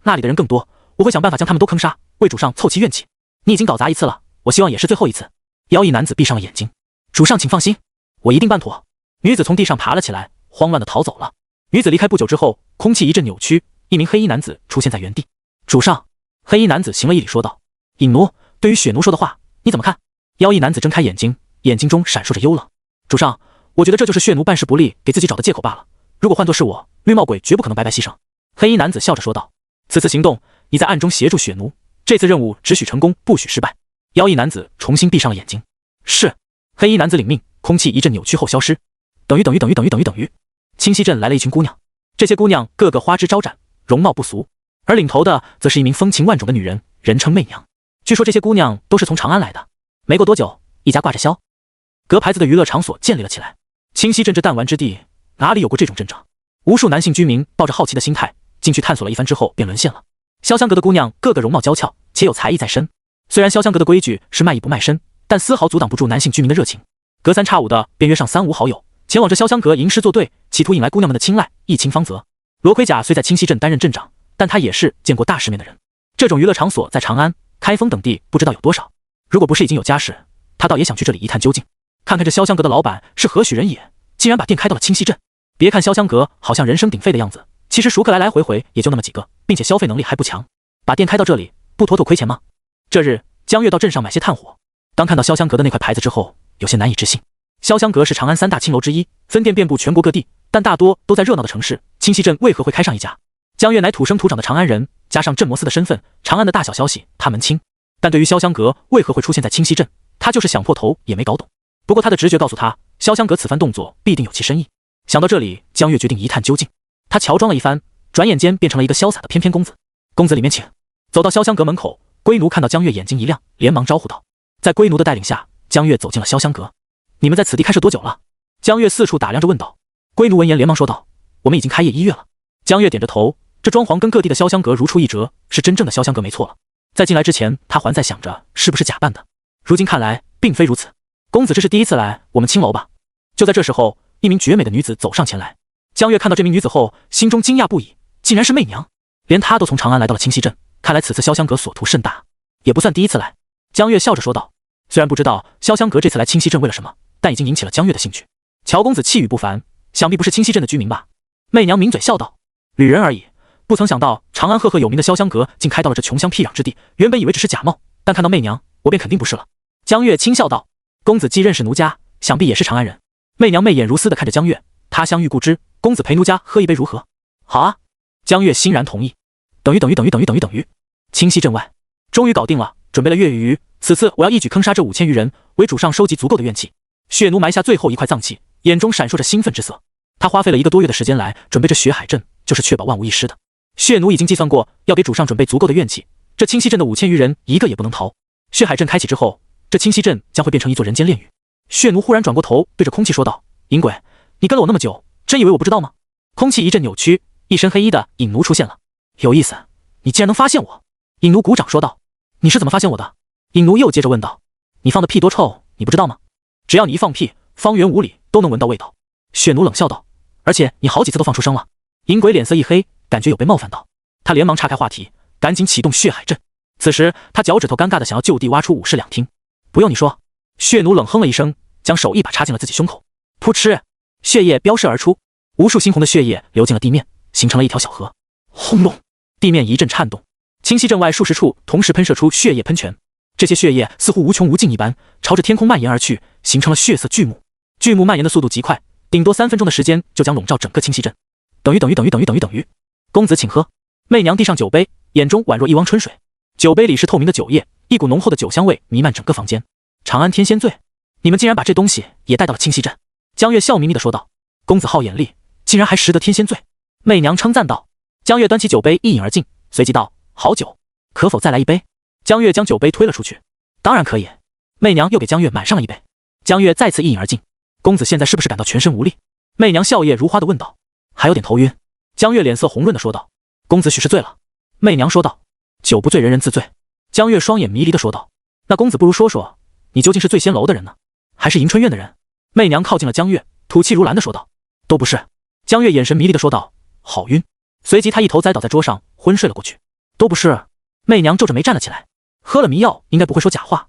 那里的人更多，我会想办法将他们都坑杀，为主上凑齐怨气。你已经搞砸一次了，我希望也是最后一次。妖异男子闭上了眼睛。主上请放心，我一定办妥。女子从地上爬了起来，慌乱地逃走了。女子离开不久之后，空气一阵扭曲，一名黑衣男子出现在原地。主上，黑衣男子行了一礼说道。尹奴，对于血奴说的话你怎么看？妖异男子睁开眼睛，眼睛中闪烁着幽冷。主上，我觉得这就是血奴办事不力给自己找的借口罢了，如果换作是我，绿帽鬼绝不可能白白牺牲。黑衣男子笑着说道。此次行动你在暗中协助血奴，这次任务只许成功不许失败。妖异男子重新闭上了眼睛。是。黑衣男子领命，空气一阵扭曲后消失。等于，清溪镇来了一群姑娘，这些姑娘个个花枝招展，容貌不俗，而领头的则是一名风情万种的女人，人称媚娘。据说这些姑娘都是从长安来的。没过多久，一家挂着销阁牌子的娱乐场所建立了起来。清溪镇这弹丸之地，哪里有过这种阵仗？无数男性居民抱着好奇的心态进去探索了一番之后便沦陷了。潇湘阁的姑娘个个容貌娇俏，且有才艺在身。虽然潇湘阁的规矩是卖艺不卖身，但丝毫阻挡不住男性居民的热情，隔三差五的便约上3、5好友，前往这潇湘阁吟诗作对，企图引来姑娘们的青睐，一清芳泽。罗盔甲虽在清溪镇担任镇长，但他也是见过大世面的人，这种娱乐场所在长安、开封等地不知道有多少。如果不是已经有家室，他倒也想去这里一探究竟，看看这潇湘阁的老板是何许人也，竟然把店开到了清溪镇。别看潇湘阁好像人声鼎沸的样子，其实熟客来来回回也就那么几个，并且消费能力还不强。把店开到这里，不妥妥亏钱吗？这日，江月到镇上买些炭火，当看到潇湘阁的那块牌子之后，有些难以置信。潇湘阁是长安3大青楼之一，分店遍布全国各地，但大多都在热闹的城市。清溪镇为何会开上一家？江月乃土生土长的长安人，加上镇摩司的身份，长安的大小消息他门清。但对于潇湘阁为何会出现在清溪镇，他就是想破头也没搞懂。不过他的直觉告诉他，潇湘阁此番动作必定有其深意。想到这里，江月决定一探究竟。他乔装了一番，转眼间变成了一个潇洒的翩翩公子。公子里面请。走到潇湘阁门口，龟奴看到江月眼睛一亮，连忙招呼道。在龟奴的带领下，江月走进了潇湘阁。你们在此地开设多久了？江月四处打量着问道。龟奴闻言连忙说道，我们已经开业1月了。江月点着头，这装潢跟各地的潇湘阁如出一辙，是真正的潇湘阁没错了。在进来之前，他还在想着是不是假扮的，如今看来并非如此。公子这是第一次来我们青楼吧？就在这时候，一名绝美的女子走上前来。江月看到这名女子后，心中惊讶不已，竟然是媚娘。连她都从长安来到了清溪镇，看来此次潇湘阁所图甚大，也不算第一次来。江月笑着说道。虽然不知道潇湘阁这次来清溪镇为了什么，但已经引起了江月的兴趣。乔公子气宇不凡，想必不是清溪镇的居民吧？媚娘抿嘴笑道。旅人而已，不曾想到长安赫赫有名的潇湘阁竟开到了这穷乡僻壤之地，原本以为只是假冒，但看到媚娘，我便肯定不是了。江月轻笑道。公子既认识奴家，想必也是长安人。媚娘媚眼如丝地看着江月，他乡遇故知，公子陪奴家喝一杯如何？好啊。江月欣然同意。等于，清溪镇外终于搞定了，准备了月余鱼，此次我要一举坑杀这5000余人，为主上收集足够的怨气。血奴埋下最后一块脏器，眼中闪烁着兴奋之色。他花费了1个多月的时间来准备这血海阵，就是确保万无一失的。血奴已经计算过，要给主上准备足够的怨气，这清溪镇的5000余人一个也不能逃。血海阵开启之后，这清溪镇将会变成一座人间炼狱。血奴忽然转过头，对着空气说道：“淫鬼，你跟了我那么久，真以为我不知道吗？”空气一阵扭曲，一身黑衣的影奴出现了。有意思，你竟然能发现我！影奴鼓掌说道。你是怎么发现我的？影奴又接着问道。你放的屁多臭，你不知道吗？只要你一放屁，方圆5里都能闻到味道。血奴冷笑道。而且你好几次都放出声了。影鬼脸色一黑，感觉有被冒犯到，他连忙岔开话题，赶紧启动血海阵。此时他脚趾头尴尬的想要就地挖出武士两听。不用你说。血奴冷哼了一声，将手一把插进了自己胸口，噗嗤，血液飙射而出，无数猩红的血液流进了地面，形成了一条小河。轰隆，地面一阵颤动，清溪镇外数十处同时喷射出血液喷泉，这些血液似乎无穷无尽一般，朝着天空蔓延而去，形成了血色巨幕。巨幕蔓延的速度极快，顶多3分钟的时间就将笼罩整个清溪镇。等于，公子请喝。媚娘递上酒杯，眼中宛若一汪春水，酒杯里是透明的酒液，一股浓厚的酒香味弥漫整个房间。长安天仙醉，你们竟然把这东西也带到了清溪镇。江月笑眯眯地说道。公子好眼力，竟然还识得天仙醉。媚娘称赞道。江月端起酒杯一饮而尽，随即道：好酒，可否再来一杯？江月将酒杯推了出去。当然可以。媚娘又给江月满上了一杯。江月再次一饮而尽。公子现在是不是感到全身无力？媚娘笑靥如花地问道。还有点头晕。江月脸色红润地说道。公子许是醉了。媚娘说道。酒不醉人人自醉。江月双眼迷离地说道。那公子不如说说，你究竟是醉仙楼的人呢，还是迎春院的人？媚娘靠近了江月，吐气如兰地说道。都不是。江月眼神迷离地说道。好晕。随即他一头栽倒在桌上，昏睡了过去。都不是。媚娘皱着眉站了起来。喝了迷药应该不会说假话，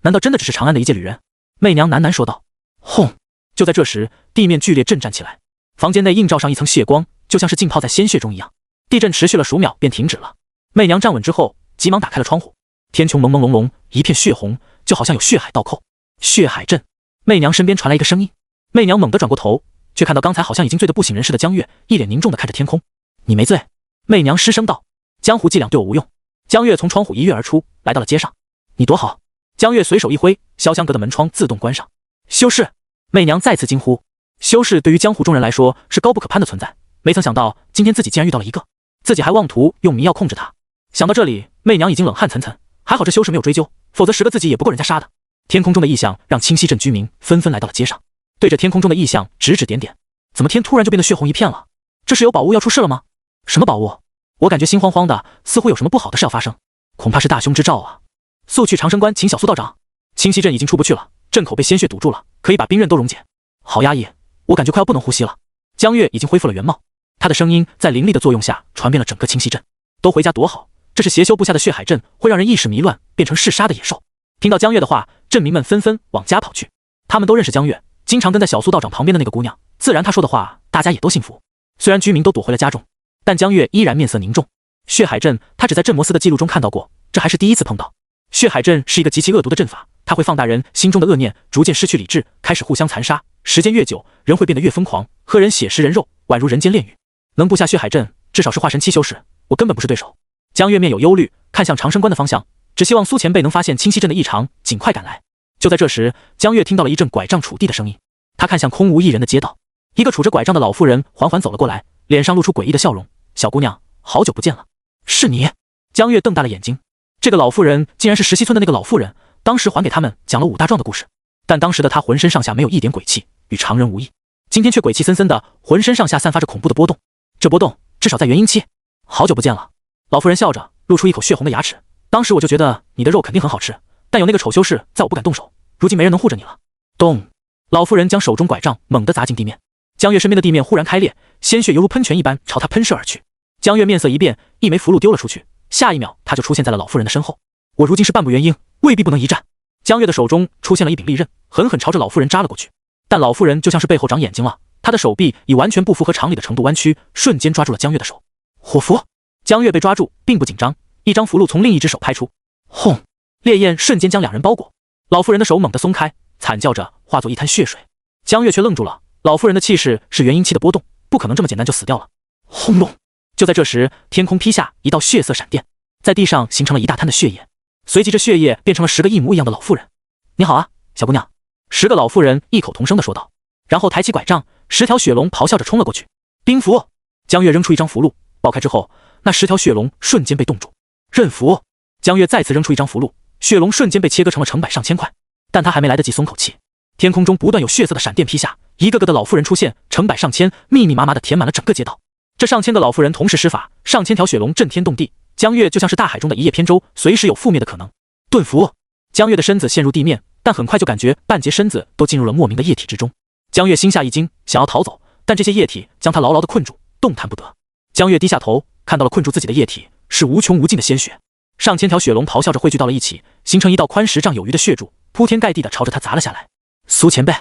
难道真的只是长安的一介旅人？媚娘喃喃说道。轰！就在这时，地面剧烈震颤起来，房间内映照上一层血光，就像是浸泡在鲜血中一样。地震持续了数秒便停止了。媚娘站稳之后，急忙打开了窗户。天穹朦朦胧胧，一片血红，就好像有血海倒扣。血海阵。媚娘身边传来一个声音。媚娘猛地转过头，却看到刚才好像已经醉得不省人事的江月，一脸凝重地看着天空。你没醉？媚娘失声道。江湖伎俩对我无用。江月从窗户一跃而出，来到了街上。你躲好。江月随手一挥，潇湘阁的门窗自动关上。修士！媚娘再次惊呼。修士对于江湖中人来说是高不可攀的存在，没曾想到今天自己竟然遇到了一个，自己还妄图用迷药控制他。想到这里，媚娘已经冷汗涔涔，还好这修士没有追究，否则10个自己也不够人家杀的。天空中的异象让清溪镇居民纷纷来到了街上，对着天空中的异象指指点点。怎么天突然就变得血红一片了？这是有宝物要出事了吗？什么宝物？我感觉心慌慌的，似乎有什么不好的事要发生，恐怕是大凶之兆啊！速去长生关请小苏道长。清溪阵已经出不去了，阵口被鲜血堵住了，可以把兵刃都溶解。好压抑，我感觉快要不能呼吸了。江月已经恢复了原貌，他的声音在灵力的作用下传遍了整个清溪镇。都回家躲好，这是邪修布下的血海阵，会让人意识迷乱，变成嗜杀的野兽。听到江月的话，镇民们纷纷往家跑去。他们都认识江月，经常跟在小苏道长旁边的那个姑娘，自然他说的话大家也都信服。虽然居民都躲回了家中，但江月依然面色凝重。血海阵他只在镇魔司的记录中看到过，这还是第一次碰到。血海阵是一个极其恶毒的阵法，它会放大人心中的恶念，逐渐失去理智，开始互相残杀。时间越久，人会变得越疯狂，喝人血食人肉，宛如人间炼狱。能布下血海阵，至少是化神期修士，我根本不是对手。江月面有忧虑，看向长生关的方向，只希望苏前辈能发现清溪镇的异常，尽快赶来。就在这时，江月听到了一阵拐杖杵地的声音，他看向空无一人的街道，一个杵着拐杖的老妇人缓缓走了过来，脸上露出诡异的笑容。小姑娘，好久不见了。是你？江月瞪大了眼睛，这个老妇人竟然是石溪村的那个老妇人，当时还给他们讲了5大壮的故事，但当时的她浑身上下没有一点鬼气，与常人无异，今天却鬼气森森的，浑身上下散发着恐怖的波动。这波动至少在元婴期。好久不见了。老妇人笑着，露出一口血红的牙齿。当时我就觉得你的肉肯定很好吃，但有那个丑修士在我不敢动手，如今没人能护着你了。咚！老妇人将手中拐杖猛地砸进地面，江月身边的地面忽然开裂，鲜血犹如喷泉一般朝他喷射而去。江月面色一变，一枚符箓丢了出去，下一秒他就出现在了老妇人的身后。我如今是半步元婴，未必不能一战。江月的手中出现了一柄利刃，狠狠朝着老妇人扎了过去。但老妇人就像是背后长眼睛了，她的手臂以完全不符合常理的程度弯曲，瞬间抓住了江月的手。火符！江月被抓住并不紧张，一张符箓从另一只手拍出，轰！烈焰瞬间将两人包裹。老妇人的手猛地松开，惨叫着化作一滩血水。江月却愣住了，老妇人的气势是元婴期的波动，不可能这么简单就死掉了。轰隆！就在这时，天空劈下一道血色闪电，在地上形成了一大滩的血液，随即这血液变成了10个一模一样的老妇人。你好啊，小姑娘！10个老妇人异口同声地说道，然后抬起拐杖，10条血龙咆哮着冲了过去。冰符！江月扔出一张符箓，爆开之后，那10条血龙瞬间被冻住。刃符！江月再次扔出一张符箓，血龙瞬间被切割成了成百上千块。但他还没来得及松口气，天空中不断有血色的闪电劈下，一个个的老妇人出现，成百上千，密密麻麻的填满了整个街道。这上千个老妇人同时施法，上千条血龙震天动地，江月就像是大海中的一叶扁舟，随时有覆灭的可能。遁符！江月的身子陷入地面，但很快就感觉半截身子都进入了莫名的液体之中。江月心下一惊，想要逃走，但这些液体将他牢牢地困住，动弹不得。江月低下头，看到了困住自己的液体，是无穷无尽的鲜血。上千条血龙咆哮着汇聚到了一起，形成一道宽10丈有余的血柱，铺天盖地地朝着他砸了下来。苏前辈！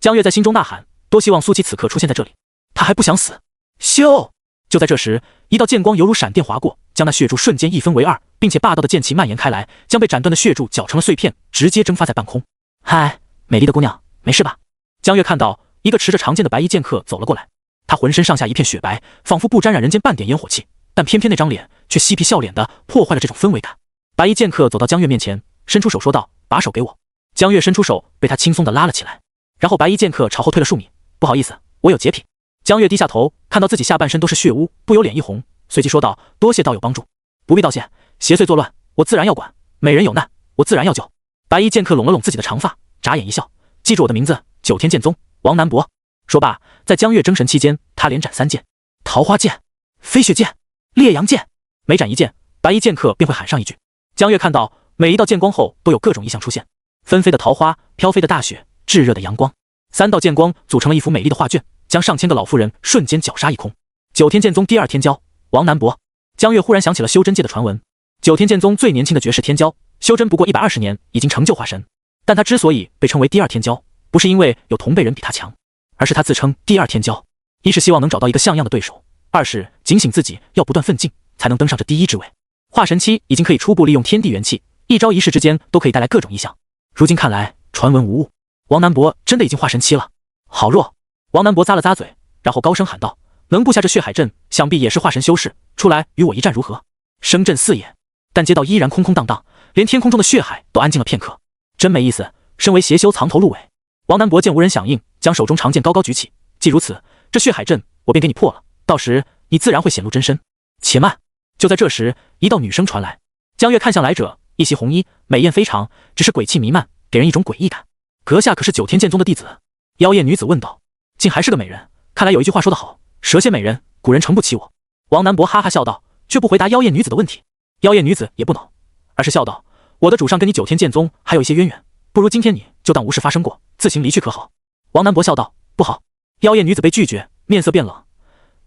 江月在心中呐喊，多希望苏琪此刻出现在这里，他还不想死。咻！就在这时，一道剑光犹如闪电划过，将那血柱瞬间一分为2，并且霸道的剑气蔓延开来，将被斩断的血柱搅成了碎片，直接蒸发在半空。嗨，美丽的姑娘，没事吧？江月看到一个持着长剑的白衣剑客走了过来，他浑身上下一片雪白，仿佛不沾染人间半点烟火气，但偏偏那张脸却嬉皮笑脸的，破坏了这种氛围感。白衣剑客走到江月面前，伸出手说道：“把手给我。”江月伸出手，被他轻松的拉了起来，然后白衣剑客朝后退了数米：“不好意思，我有洁癖。”江月低下头，看到自己下半身都是血污，不由脸一红，随即说道：“多谢道友帮助。”“不必道谢，邪祟作乱，我自然要管；美人有难，我自然要救。”白衣剑客拢了拢自己的长发，眨眼一笑：“记住我的名字，九天剑宗王南博。”说罢，在江月争神期间，他连斩3剑：桃花剑、飞雪剑、烈阳剑。每斩1剑，白衣剑客便会喊上一句。江月看到每一道剑光后都有各种异象出现：纷飞的桃花，飘飞的大雪，炙热的阳光。3道剑光组成了一幅美丽的画卷，将上千个老妇人瞬间绞杀一空。九天剑宗第2天骄王南博。江月忽然想起了修真界的传闻，九天剑宗最年轻的绝世天骄，修真不过120年，已经成就化神。但他之所以被称为第2天骄，不是因为有同辈人比他强，而是他自称第2天骄，一是希望能找到一个像样的对手，二是警醒自己要不断奋进，才能登上这第1之位。化神期已经可以初步利用天地元气，一招一式之间都可以带来各种异象。如今看来，传闻无误，王南博真的已经化神期了。好弱！王南博咂了咂嘴，然后高声喊道：“能布下这血海阵，想必也是化神修士，出来与我一战如何？”声震四野，但街道依然空空荡荡，连天空中的血海都安静了片刻。真没意思，身为邪修藏头鹿尾。王南博见无人响应，将手中长剑高高举起。既如此，这血海阵我便给你破了，到时你自然会显露真身。且慢！就在这时，一道女声传来。江月看向来者，一袭红衣，美艳非常，只是鬼气弥漫，给人一种诡异感。阁下可是九天剑宗的弟子？妖艳女子问道。竟还是个美人，看来有一句话说得好，蛇蝎美人，古人诚不欺我。王南博哈哈笑道，却不回答妖艳女子的问题。妖艳女子也不恼，而是笑道：“我的主上跟你九天剑宗还有一些渊源，不如今天你就当无事发生过，自行离去可好？王南博笑道：不好。妖艳女子被拒绝，面色变冷。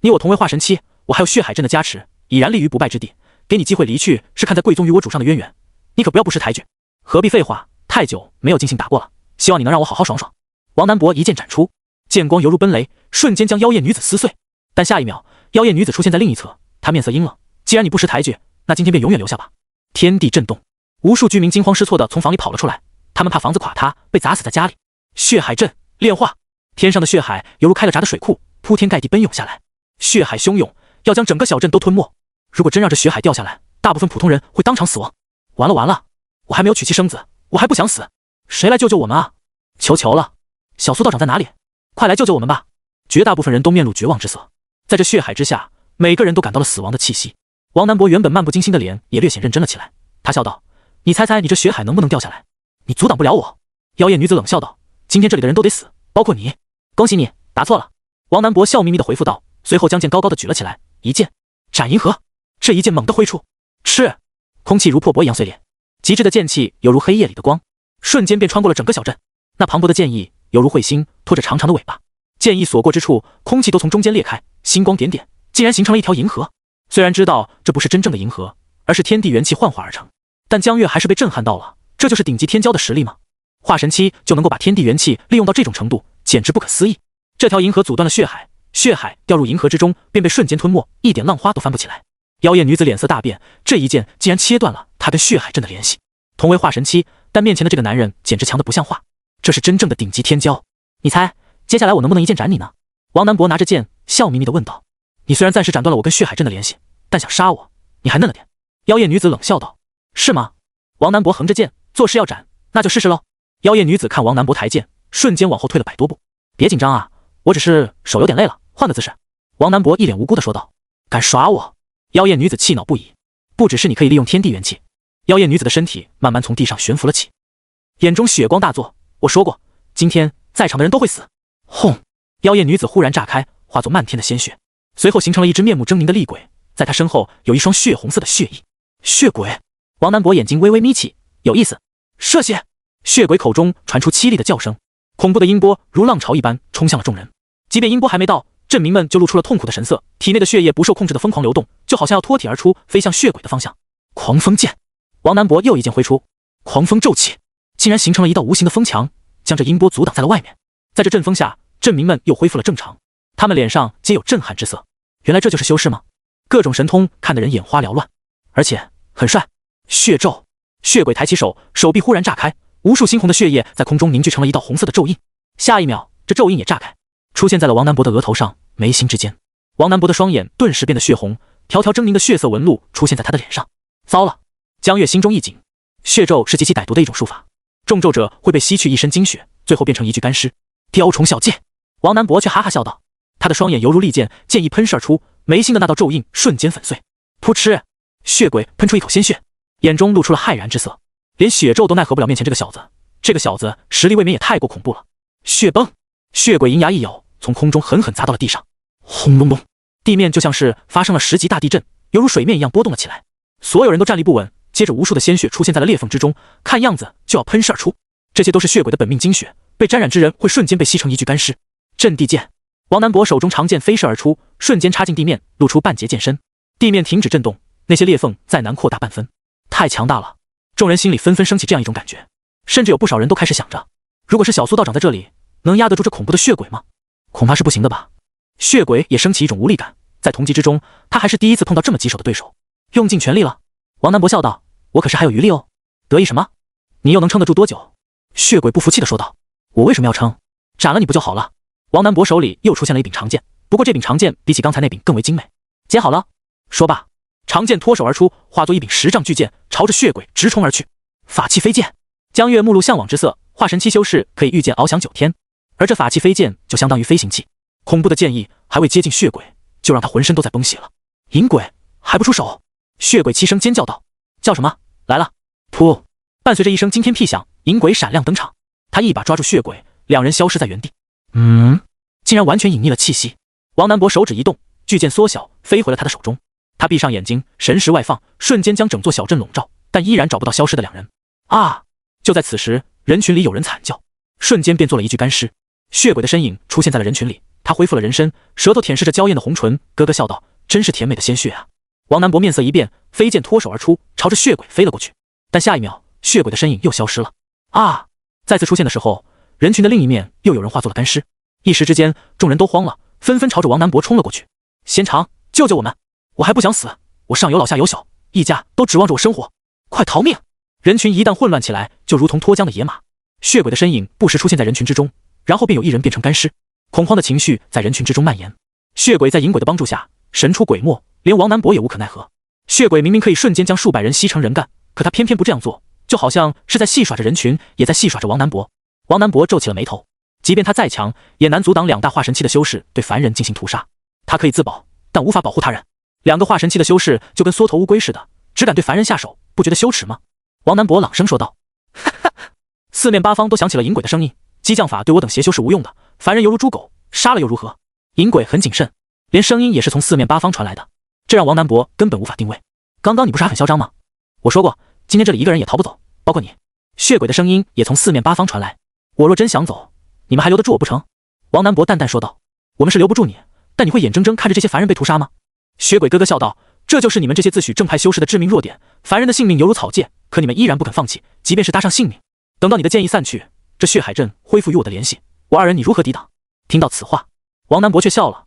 你我同为化神期，我还有血海镇的加持，已然立于不败之地，给你机会离去，是看在贵宗与我主上的渊源，你可不要不识抬举。何必废话，太久没有尽兴打过了，希望你能让我好好爽爽。王南博一剑斩出，剑光犹如奔雷，瞬间将妖艳女子撕碎。但下一秒，妖艳女子出现在另一侧，她面色阴冷。既然你不识抬举，那今天便永远留下吧。天地震动，无数居民惊慌失措地从房里跑了出来，他们怕房子垮塌，被砸死在家里。血海阵炼化，天上的血海犹如开了闸的水库，铺天盖地奔涌下来，血海汹涌，要将整个小镇都吞没。如果真让这血海掉下来，大部分普通人会当场死亡。完了完了，我还没有娶妻生子，我还不想死，谁来救救我们啊？求求了，小苏道长在哪里？快来救救我们吧！绝大部分人都面露绝望之色，在这血海之下，每个人都感到了死亡的气息。王南博原本漫不经心的脸也略显认真了起来，他笑道：你猜猜你这血海能不能掉下来？你阻挡不了我。妖艳女子冷笑道：今天这里的人都得死，包括你。恭喜你，答错了。王南博笑眯眯地回复道，随后将剑高高的举了起来，一剑斩银河。这一剑猛地挥出，赤，空气如破帛一样碎裂，极致的剑气犹如黑夜里的光，瞬间便穿过了整个小镇。那磅礴的剑意犹如彗星拖着长长的尾巴，剑意所过之处，空气都从中间裂开，星光点点，竟然形成了一条银河。虽然知道这不是真正的银河，而是天地元气幻化而成，但江月还是被震撼到了。这就是顶级天骄的实力吗？化神期就能够把天地元气利用到这种程度，简直不可思议。这条银河阻断了血海，血海掉入银河之中，便被瞬间吞没，一点浪花都翻不起来。妖艳女子脸色大变，这一剑竟然切断了她跟血海镇的联系。同为化神期，但面前的这个男人简直强得不像话，这是真正的顶级天骄。你猜接下来我能不能一剑斩你呢？王南博拿着剑笑眯眯地问道。你虽然暂时斩断了我跟血海镇的联系，但想杀我你还嫩了点。妖艳女子冷笑道。是吗？王南博横着剑，做事要斩，那就试试喽。妖艳女子看王南博抬剑，瞬间往后退了100多步。别紧张啊，我只是手有点累了，换个姿势。王南博一脸无辜地说道。敢耍我？妖艳女子气恼不已。不只是你可以利用天地元气。妖艳女子的身体慢慢从地上悬浮了起，眼中血光大作。我说过，今天在场的人都会死。轰！妖艳女子忽然炸开，化作漫天的鲜血，随后形成了一只面目狰狞的厉鬼，在她身后有一双血红色的血翼。血鬼！王南博眼睛微微眯起，有意思。射血！血鬼口中传出凄厉的叫声，恐怖的音波如浪潮一般冲向了众人。即便音波还没到，镇民们就露出了痛苦的神色，体内的血液不受控制的疯狂流动，就好像要脱体而出，飞向血鬼的方向。狂风剑！王南博又一剑挥出，狂风骤起，竟然形成了一道无形的风墙，将这音波阻挡在了外面。在这阵风下，镇民们又恢复了正常，他们脸上皆有震撼之色。原来这就是修士吗？各种神通看得人眼花缭乱，而且很帅。血咒！血鬼抬起手，手臂忽然炸开，无数猩红的血液在空中凝聚成了一道红色的咒印。下一秒，这咒印也炸开，出现在了王南博的额头上、眉心之间。王南博的双眼顿时变得血红，条条狰狞的血色纹路出现在他的脸上。糟了！江月心中一紧，血咒是极其歹毒的一种术法，中咒者会被吸去一身精血，最后变成一具干尸。雕虫小技！王南博却哈哈笑道，他的双眼犹如利剑，剑意喷射而出，眉心的那道咒印瞬间粉碎。噗嗤！血鬼喷出一口鲜血，眼中露出了骇然之色，连血咒都奈何不了面前这个小子。这个小子实力未免也太过恐怖了。血崩！血鬼银牙一咬，从空中狠狠砸到了地上。轰隆隆！地面就像是发生了10级大地震，犹如水面一样波动了起来。所有人都站立不稳，接着无数的鲜血出现在了裂缝之中，看样子就要喷射而出。这些都是血鬼的本命精血，被沾染之人会瞬间被吸成一具干尸。震地剑！王南博手中长剑飞射而出，瞬间插进地面，露出半截剑身。地面停止震动，那些裂缝再难扩大半分。太强大了！众人心里纷纷升起这样一种感觉，甚至有不少人都开始想着，如果是小苏道长在这里，能压得住这恐怖的血鬼吗？恐怕是不行的吧。血鬼也升起一种无力感，在同级之中，他还是第一次碰到这么棘手的对手，用尽全力了。王南博笑道，我可是还有余力哦。得意什么？你又能撑得住多久？血鬼不服气地说道，我为什么要撑？斩了你不就好了？王南博手里又出现了一柄长剑，不过这柄长剑比起刚才那柄更为精美。接好了。说罢，长剑脱手而出，化作一柄10丈巨剑，朝着血鬼直冲而去。法器飞剑！江月目露向往之色，化神期修士可以御剑翱翔9天，而这法器飞剑就相当于飞行器。恐怖的剑意还未接近血鬼，就让他浑身都在崩血了。淫鬼，还不出手！血鬼齐声尖叫道：叫什么？来了！噗！伴随着一声惊天屁响，淫鬼闪亮登场，他一把抓住血鬼，两人消失在原地。竟然完全隐匿了气息。王南博手指一动，巨剑缩小，飞回了他的手中。他闭上眼睛，神识外放，瞬间将整座小镇笼罩，但依然找不到消失的两人。啊！就在此时，人群里有人惨叫，瞬间变做了一具干尸。血鬼的身影出现在了人群里，他恢复了人身，舌头舔舐着娇艳的红唇，咯咯笑道：“真是甜美的鲜血啊！”王南博面色一变，飞剑脱手而出，朝着血鬼飞了过去。但下一秒，血鬼的身影又消失了。啊！再次出现的时候，人群的另一面又有人化作了干尸。一时之间，众人都慌了，纷纷朝着王南博冲了过去。仙长，救救我们！我还不想死，我上有老下有小，一家都指望着我生活，快逃命！人群一旦混乱起来，就如同脱缰的野马。血鬼的身影不时出现在人群之中，然后便有一人变成干尸。恐慌的情绪在人群之中蔓延。血鬼在银鬼的帮助下神出鬼没，连王南博也无可奈何。血鬼明明可以瞬间将数百人吸成人干，可他偏偏不这样做，就好像是在戏耍着人群，也在戏耍着王南博。王南博皱起了眉头，即便他再强，也难阻挡2大化神期的修士对凡人进行屠杀。他可以自保，但无法保护他人。2个化神期的修士就跟缩头乌龟似的，只敢对凡人下手，不觉得羞耻吗？王南博朗声说道。哈哈，四面八方都响起了银鬼的声音。激将法对我等邪修是无用的，凡人犹如猪狗，杀了又如何？银鬼很谨慎，连声音也是从四面八方传来的，这让王南博根本无法定位。刚刚你不是还很嚣张吗？我说过，今天这里一个人也逃不走，包括你。血鬼的声音也从四面八方传来。我若真想走，你们还留得住我不成？王南博淡淡说道。我们是留不住你，但你会眼睁睁看着这些凡人被屠杀吗？血鬼咯咯笑道。这就是你们这些自诩正派修士的致命弱点，凡人的性命犹如草芥，可你们依然不肯放弃，即便是搭上性命。等到你的剑意散去，这血海镇恢复与我的联系，我2人你如何抵挡？听到此话，王南博却笑了。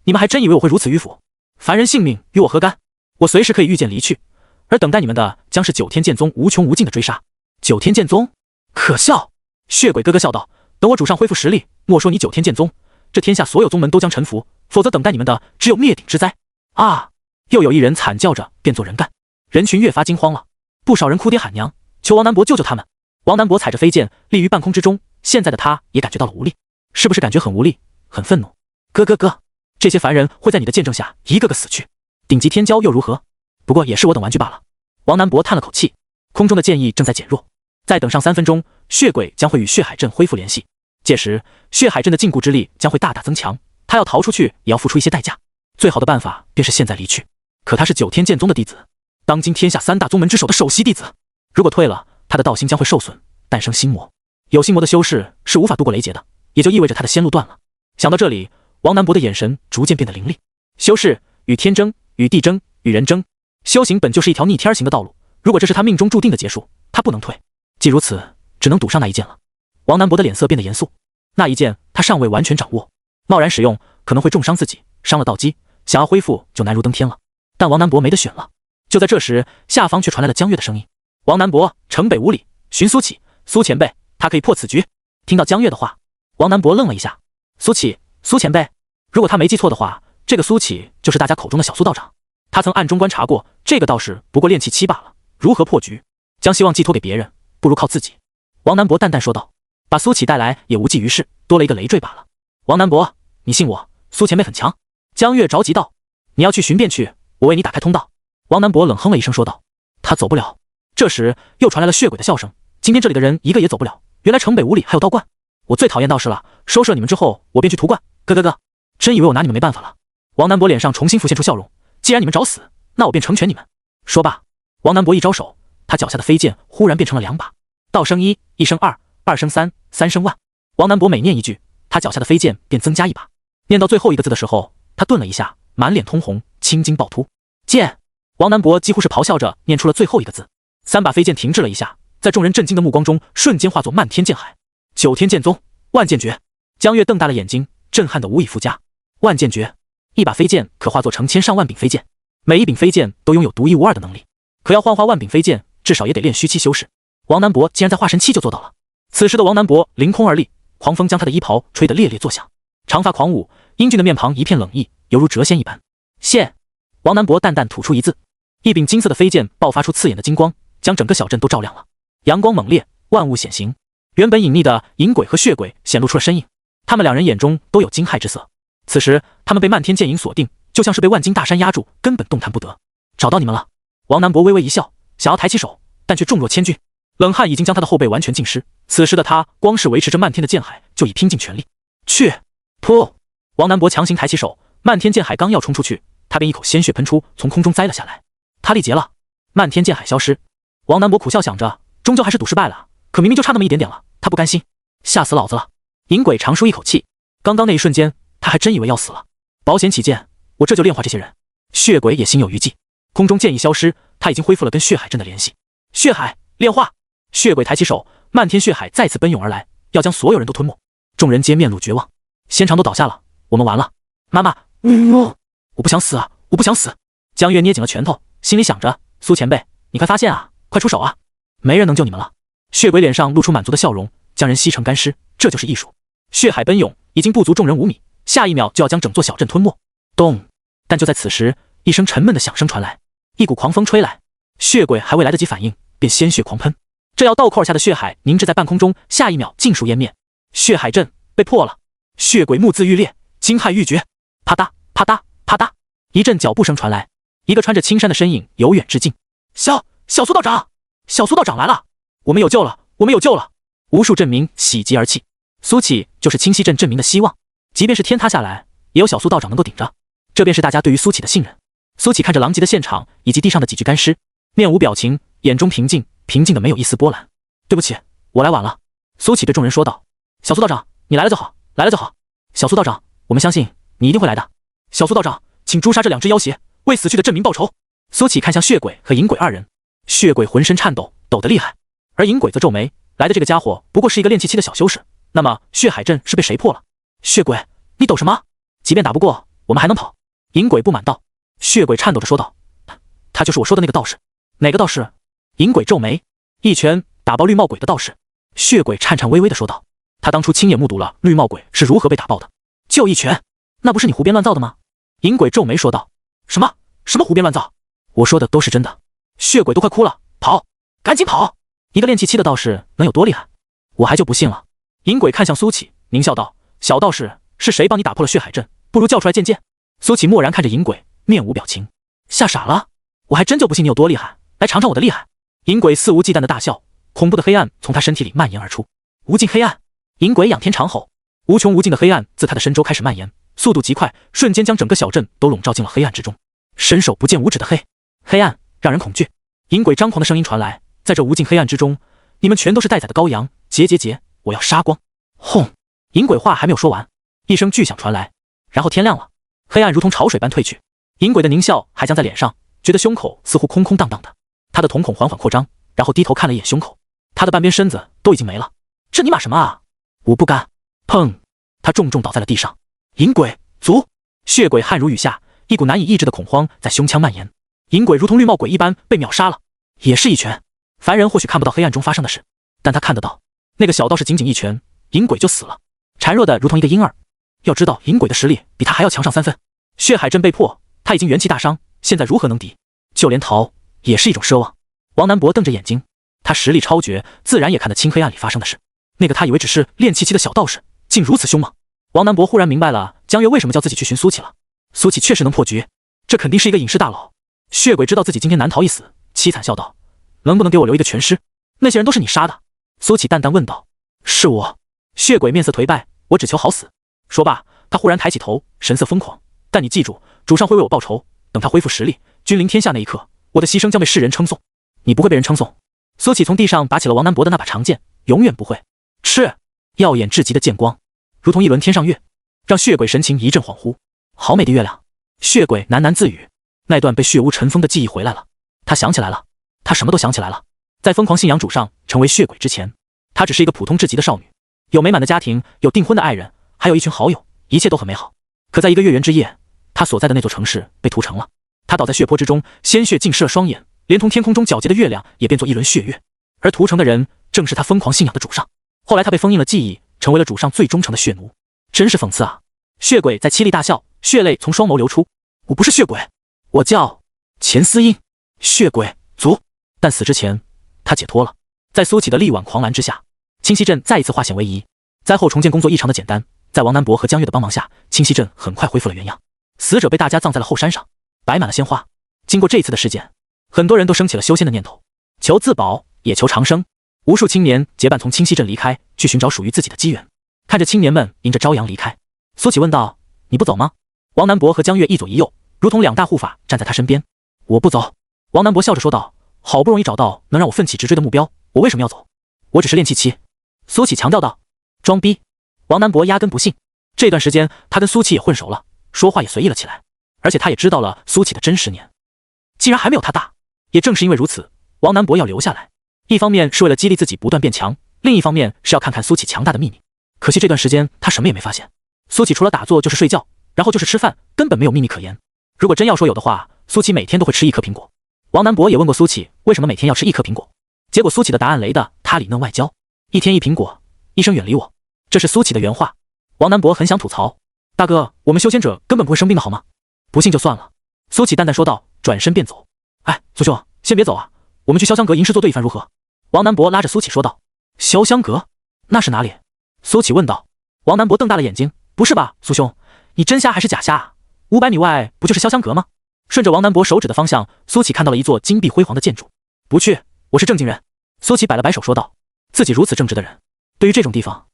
你们还真以为我会如此迂腐？凡人性命与我何干？我随时可以御剑离去，而等待你们的将是9天剑宗无穷无尽的追杀。9天剑宗？可笑！血鬼咯咯笑道。等我主上恢复实力，莫说你9天剑宗，这天下所有宗门都将臣服，否则等待你们的只有灭顶之灾。啊！又有一人惨叫着变作人干，人群越发惊慌了，不少人哭爹喊娘，求王南博救救他们。王南博踩着飞剑立于半空之中，现在的他也感觉到了无力，是不是感觉很无力，很愤怒？哥，这些凡人会在你的见证下一个个死去，顶级天骄又如何？不过也是我等玩具罢了。王南博叹了口气，空中的剑意正在减弱，再等上3分钟，血鬼将会与血海镇恢复联系，届时血海镇的禁锢之力将会大大增强，他要逃出去也要付出一些代价，最好的办法便是现在离去。可他是9天剑宗的弟子，当今天下3大宗门之首的首席弟子，如果退了，他的道心将会受损，诞生心魔。有心魔的修士是无法渡过雷劫的，也就意味着他的仙路断了。想到这里，王南博的眼神逐渐变得凌厉。修士与天争，与地争，与人争，修行本就是一条逆天行的道路，如果这是他命中注定的结束，他不能退。既如此，只能赌上那一剑了。王南博的脸色变得严肃，那一剑他尚未完全掌握，贸然使用可能会重伤自己，伤了道基，想要恢复就难如登天了。但王南博没得选了。就在这时，下方却传来了江月的声音：“王南博，城北5里，寻苏起，苏前辈，他可以破此局。”听到江月的话，王南博愣了一下。苏起，苏前辈，如果他没记错的话，这个苏起就是大家口中的小苏道长。他曾暗中观察过，这个道士不过练气7罢了，如何破局？将希望寄托给别人，不如靠自己。王南博淡淡说道：“把苏起带来也无济于事，多了一个累赘罢了。”王南博，你信我，苏前辈很强。江月着急道：“你要去寻便去，我为你打开通道。”王南博冷哼了一声说道：“他走不了。”这时又传来了血鬼的笑声：“今天这里的人一个也走不了，原来城北5里还有道观，我最讨厌道士了，收拾了你们之后，我便去屠观。哥，真以为我拿你们没办法了？”王南博脸上重新浮现出笑容：“既然你们找死，那我便成全你们。”说罢，王南博一招手，他脚下的飞剑忽然变成了2把，道生1，一生2，二生3，三生万。王南博每念一句，他脚下的飞剑便增加1把。念到最后一个字的时候，他顿了一下，满脸通红，青筋暴突。剑！王南博几乎是咆哮着念出了最后一个字。3把飞剑停滞了一下，在众人震惊的目光中，瞬间化作漫天剑海。9天剑宗万剑诀！江月瞪大了眼睛，震撼的无以复加。万剑诀，1把飞剑可化作成千上万柄飞剑，每一柄飞剑都拥有独一无二的能力。可要幻化万柄飞剑，至少也得练虚期修士。王南博竟然在化神期就做到了。此时的王南博凌空而立，狂风将他的衣袍吹得猎猎作响，长发狂舞，英俊的面庞一片冷意，犹如谪仙一般。现！王南博淡淡吐出一字，一柄金色的飞剑爆发出刺眼的金光，将整个小镇都照亮了。阳光猛烈，万物显形。原本隐匿的银鬼和血鬼显露出了身影，他们2人眼中都有惊骇之色。此时他们被漫天剑影锁定，就像是被万斤大山压住，根本动弹不得。找到你们了！王南博微微一笑，想要抬起手，但却重若千钧，冷汗已经将他的后背完全浸湿。此时的他光是维持着漫天的剑海，就已拼尽全力。去！噗！王南博强行抬起手，漫天剑海刚要冲出去，他便一口鲜血喷出，从空中栽了下来。他力竭了，漫天剑海消失。王南博苦笑想着，终究还是赌失败了，可明明就差那么一点点了，他不甘心，吓死老子了。银鬼长舒一口气，刚刚那一瞬间，他还真以为要死了。保险起见，我这就炼化这些人。血鬼也心有余悸，空中剑意消失，他已经恢复了跟血海镇的联系。血海炼化，血鬼抬起手，漫天血海再次奔涌而来，要将所有人都吞没。众人皆面露绝望，仙长都倒下了，我们完了。妈妈，我不想死啊，我不想死。江月捏紧了拳头，心里想着，苏前辈，你快发现啊，快出手啊，没人能救你们了。血鬼脸上露出满足的笑容，将人吸成干尸，这就是艺术。血海奔涌，已经不足众人5米，下一秒就要将整座小镇吞没。咚！但就在此时，一声沉闷的响声传来，一股狂风吹来，血鬼还未来得及反应，便鲜血狂喷。这要倒扣下的血海凝滞在半空中，下一秒尽数湮灭。血海阵被破了，血鬼目眦欲裂，惊骇欲绝。啪嗒啪嗒啪嗒，一阵脚步声传来，一个穿着青衫的身影由远至近。小苏道长，小苏道长来了，我们有救了，我们有救了！无数镇民喜极而泣。苏启就是清溪镇镇民的希望，即便是天塌下来，也有小苏道长能够顶着，这便是大家对于苏启的信任。苏启看着狼藉的现场以及地上的几具干尸，面无表情，眼中平静，平静的没有一丝波澜。对不起，我来晚了。苏启对众人说道。小苏道长，你来了就好，来了就好。小苏道长，我们相信你一定会来的。小苏道长，请诛杀这2只妖邪，为死去的镇民报仇。苏启看向血鬼和银鬼2人，血鬼浑身颤抖，抖得厉害，而银鬼则皱眉，来的这个家伙不过是一个炼气期的小修士，那么血海阵是被谁破了？血鬼，你抖什么？即便打不过，我们还能跑。银鬼不满道。血鬼颤抖着说道，他就是我说的那个道士。哪个道士？银鬼皱眉，一拳打爆绿帽鬼的道士。血鬼颤颤巍巍地说道，他当初亲眼目睹了绿帽鬼是如何被打爆的，就一拳，那不是你胡编乱造的吗？银鬼皱眉说道，什么胡编乱造？我说的都是真的。血鬼都快哭了，跑，赶紧跑！一个炼气期的道士能有多厉害？我还就不信了。银鬼看向苏启，狞笑道，小道士，是谁帮你打破了血海阵？不如叫出来见见。苏启默然看着银鬼，面无表情。吓傻了？我还真就不信你有多厉害，来尝尝我的厉害。银鬼肆无忌惮的大笑，恐怖的黑暗从他身体里蔓延而出。无尽黑暗！银鬼仰天长吼，无穷无尽的黑暗自他的身周开始蔓延，速度极快，瞬间将整个小镇都笼罩进了黑暗之中。伸手不见五指的黑暗让人恐惧。银鬼张狂的声音传来，在这无尽黑暗之中，你们全都是待宰的羔羊，劫！我要杀光！轰！银鬼话还没有说完，一声巨响传来，然后天亮了，黑暗如同潮水般退去。银鬼的狞笑还僵在脸上，觉得胸口似乎空空荡荡的，他的瞳孔缓缓扩张，然后低头看了一眼胸口，他的半边身子都已经没了。这尼玛什么啊！我不干！砰！他重重倒在了地上。银鬼足！血鬼汗如雨下，一股难以抑制的恐慌在胸腔蔓延。银鬼如同绿帽鬼一般被秒杀了，也是一拳。凡人或许看不到黑暗中发生的事，但他看得到，那个小道士仅仅一拳，银鬼就死了，孱弱的如同一个婴儿。要知道，银鬼的实力比他还要强上3分。血海阵被破，他已经元气大伤，现在如何能敌？就连逃也是一种奢望。王南博瞪着眼睛，他实力超绝，自然也看得清黑暗里发生的事。那个他以为只是炼气期的小道士，竟如此凶猛。王南博忽然明白了江月为什么叫自己去寻苏启了。苏启确实能破局，这肯定是一个隐世大佬。血鬼知道自己今天难逃一死，凄惨笑道：“能不能给我留一个全尸？那些人都是你杀的？”苏启淡淡问道：“是我。”血鬼面色颓败：“我只求好死。”说罢，他忽然抬起头，神色疯狂：“但你记住，主上会为我报仇。等他恢复实力，君临天下那一刻，我的牺牲将被世人称颂。你不会被人称颂。”苏启从地上拔起了王南博的那把长剑，永远不会。赤，耀眼至极的剑光，如同一轮天上月，让血鬼神情一阵恍惚。好美的月亮！血鬼喃喃自语。那段被血污尘封的记忆回来了，他想起来了，他什么都想起来了。在疯狂信仰主上成为血鬼之前，她只是一个普通至极的少女，有美满的家庭，有订婚的爱人，还有一群好友，一切都很美好。可在一个月圆之夜，她所在的那座城市被屠城了，她倒在血泊之中，鲜血浸湿了双眼，连同天空中皎洁的月亮也变作一轮血月。而屠城的人正是她疯狂信仰的主上。后来她被封印了记忆，成为了主上最忠诚的血奴，真是讽刺啊！血鬼在凄厉大笑，血泪从双眸流出。我不是血鬼，我叫钱思英，血鬼足。但死之前，他解脱了。在苏启的力挽狂澜之下，清溪镇再一次化险为夷。灾后重建工作异常的简单，在王南博和江月的帮忙下，清溪镇很快恢复了原样。死者被大家葬在了后山上，摆满了鲜花。经过这次的事件，很多人都升起了修仙的念头，求自保，也求长生。无数青年结伴从清溪镇离开，去寻找属于自己的机缘。看着青年们迎着朝阳离开，苏启问道：“你不走吗？”王南博和江月一左一右，如同2大护法站在他身边。我不走。王南博笑着说道：“好不容易找到能让我奋起直追的目标，我为什么要走？我只是练气期。苏启强调道。装逼！王南博压根不信。这段时间他跟苏启也混熟了，说话也随意了起来，而且他也知道了苏启的真实年，竟然还没有他大。也正是因为如此，王南博要留下来，一方面是为了激励自己不断变强，另一方面是要看看苏启强大的秘密。可惜这段时间他什么也没发现，苏启除了打坐就是睡觉，然后就是吃饭，根本没有秘密可言。如果真要说有的话，苏启每天都会吃1颗苹果。王南博也问过苏启为什么每天要吃1颗苹果，结果苏启的答案雷的他里嫩外焦，一天1苹果，医生远离我，这是苏启的原话。王南博很想吐槽，大哥，我们修仙者根本不会生病的好吗？不信就算了。苏启淡淡说道，转身便走。哎，苏兄，先别走啊，我们去潇湘阁吟诗作对一番如何？王南博拉着苏启说道。潇湘阁？那是哪里？苏启问道。王南博瞪大了眼睛，不是吧，苏兄，你真瞎还是假瞎啊？500米外不就是潇湘阁吗？顺着王南博手指的方向，苏启看到了一座金碧辉煌的建筑。不去，我是正经人。苏启摆了摆手说道。自己如此正直的人，对于这种地方，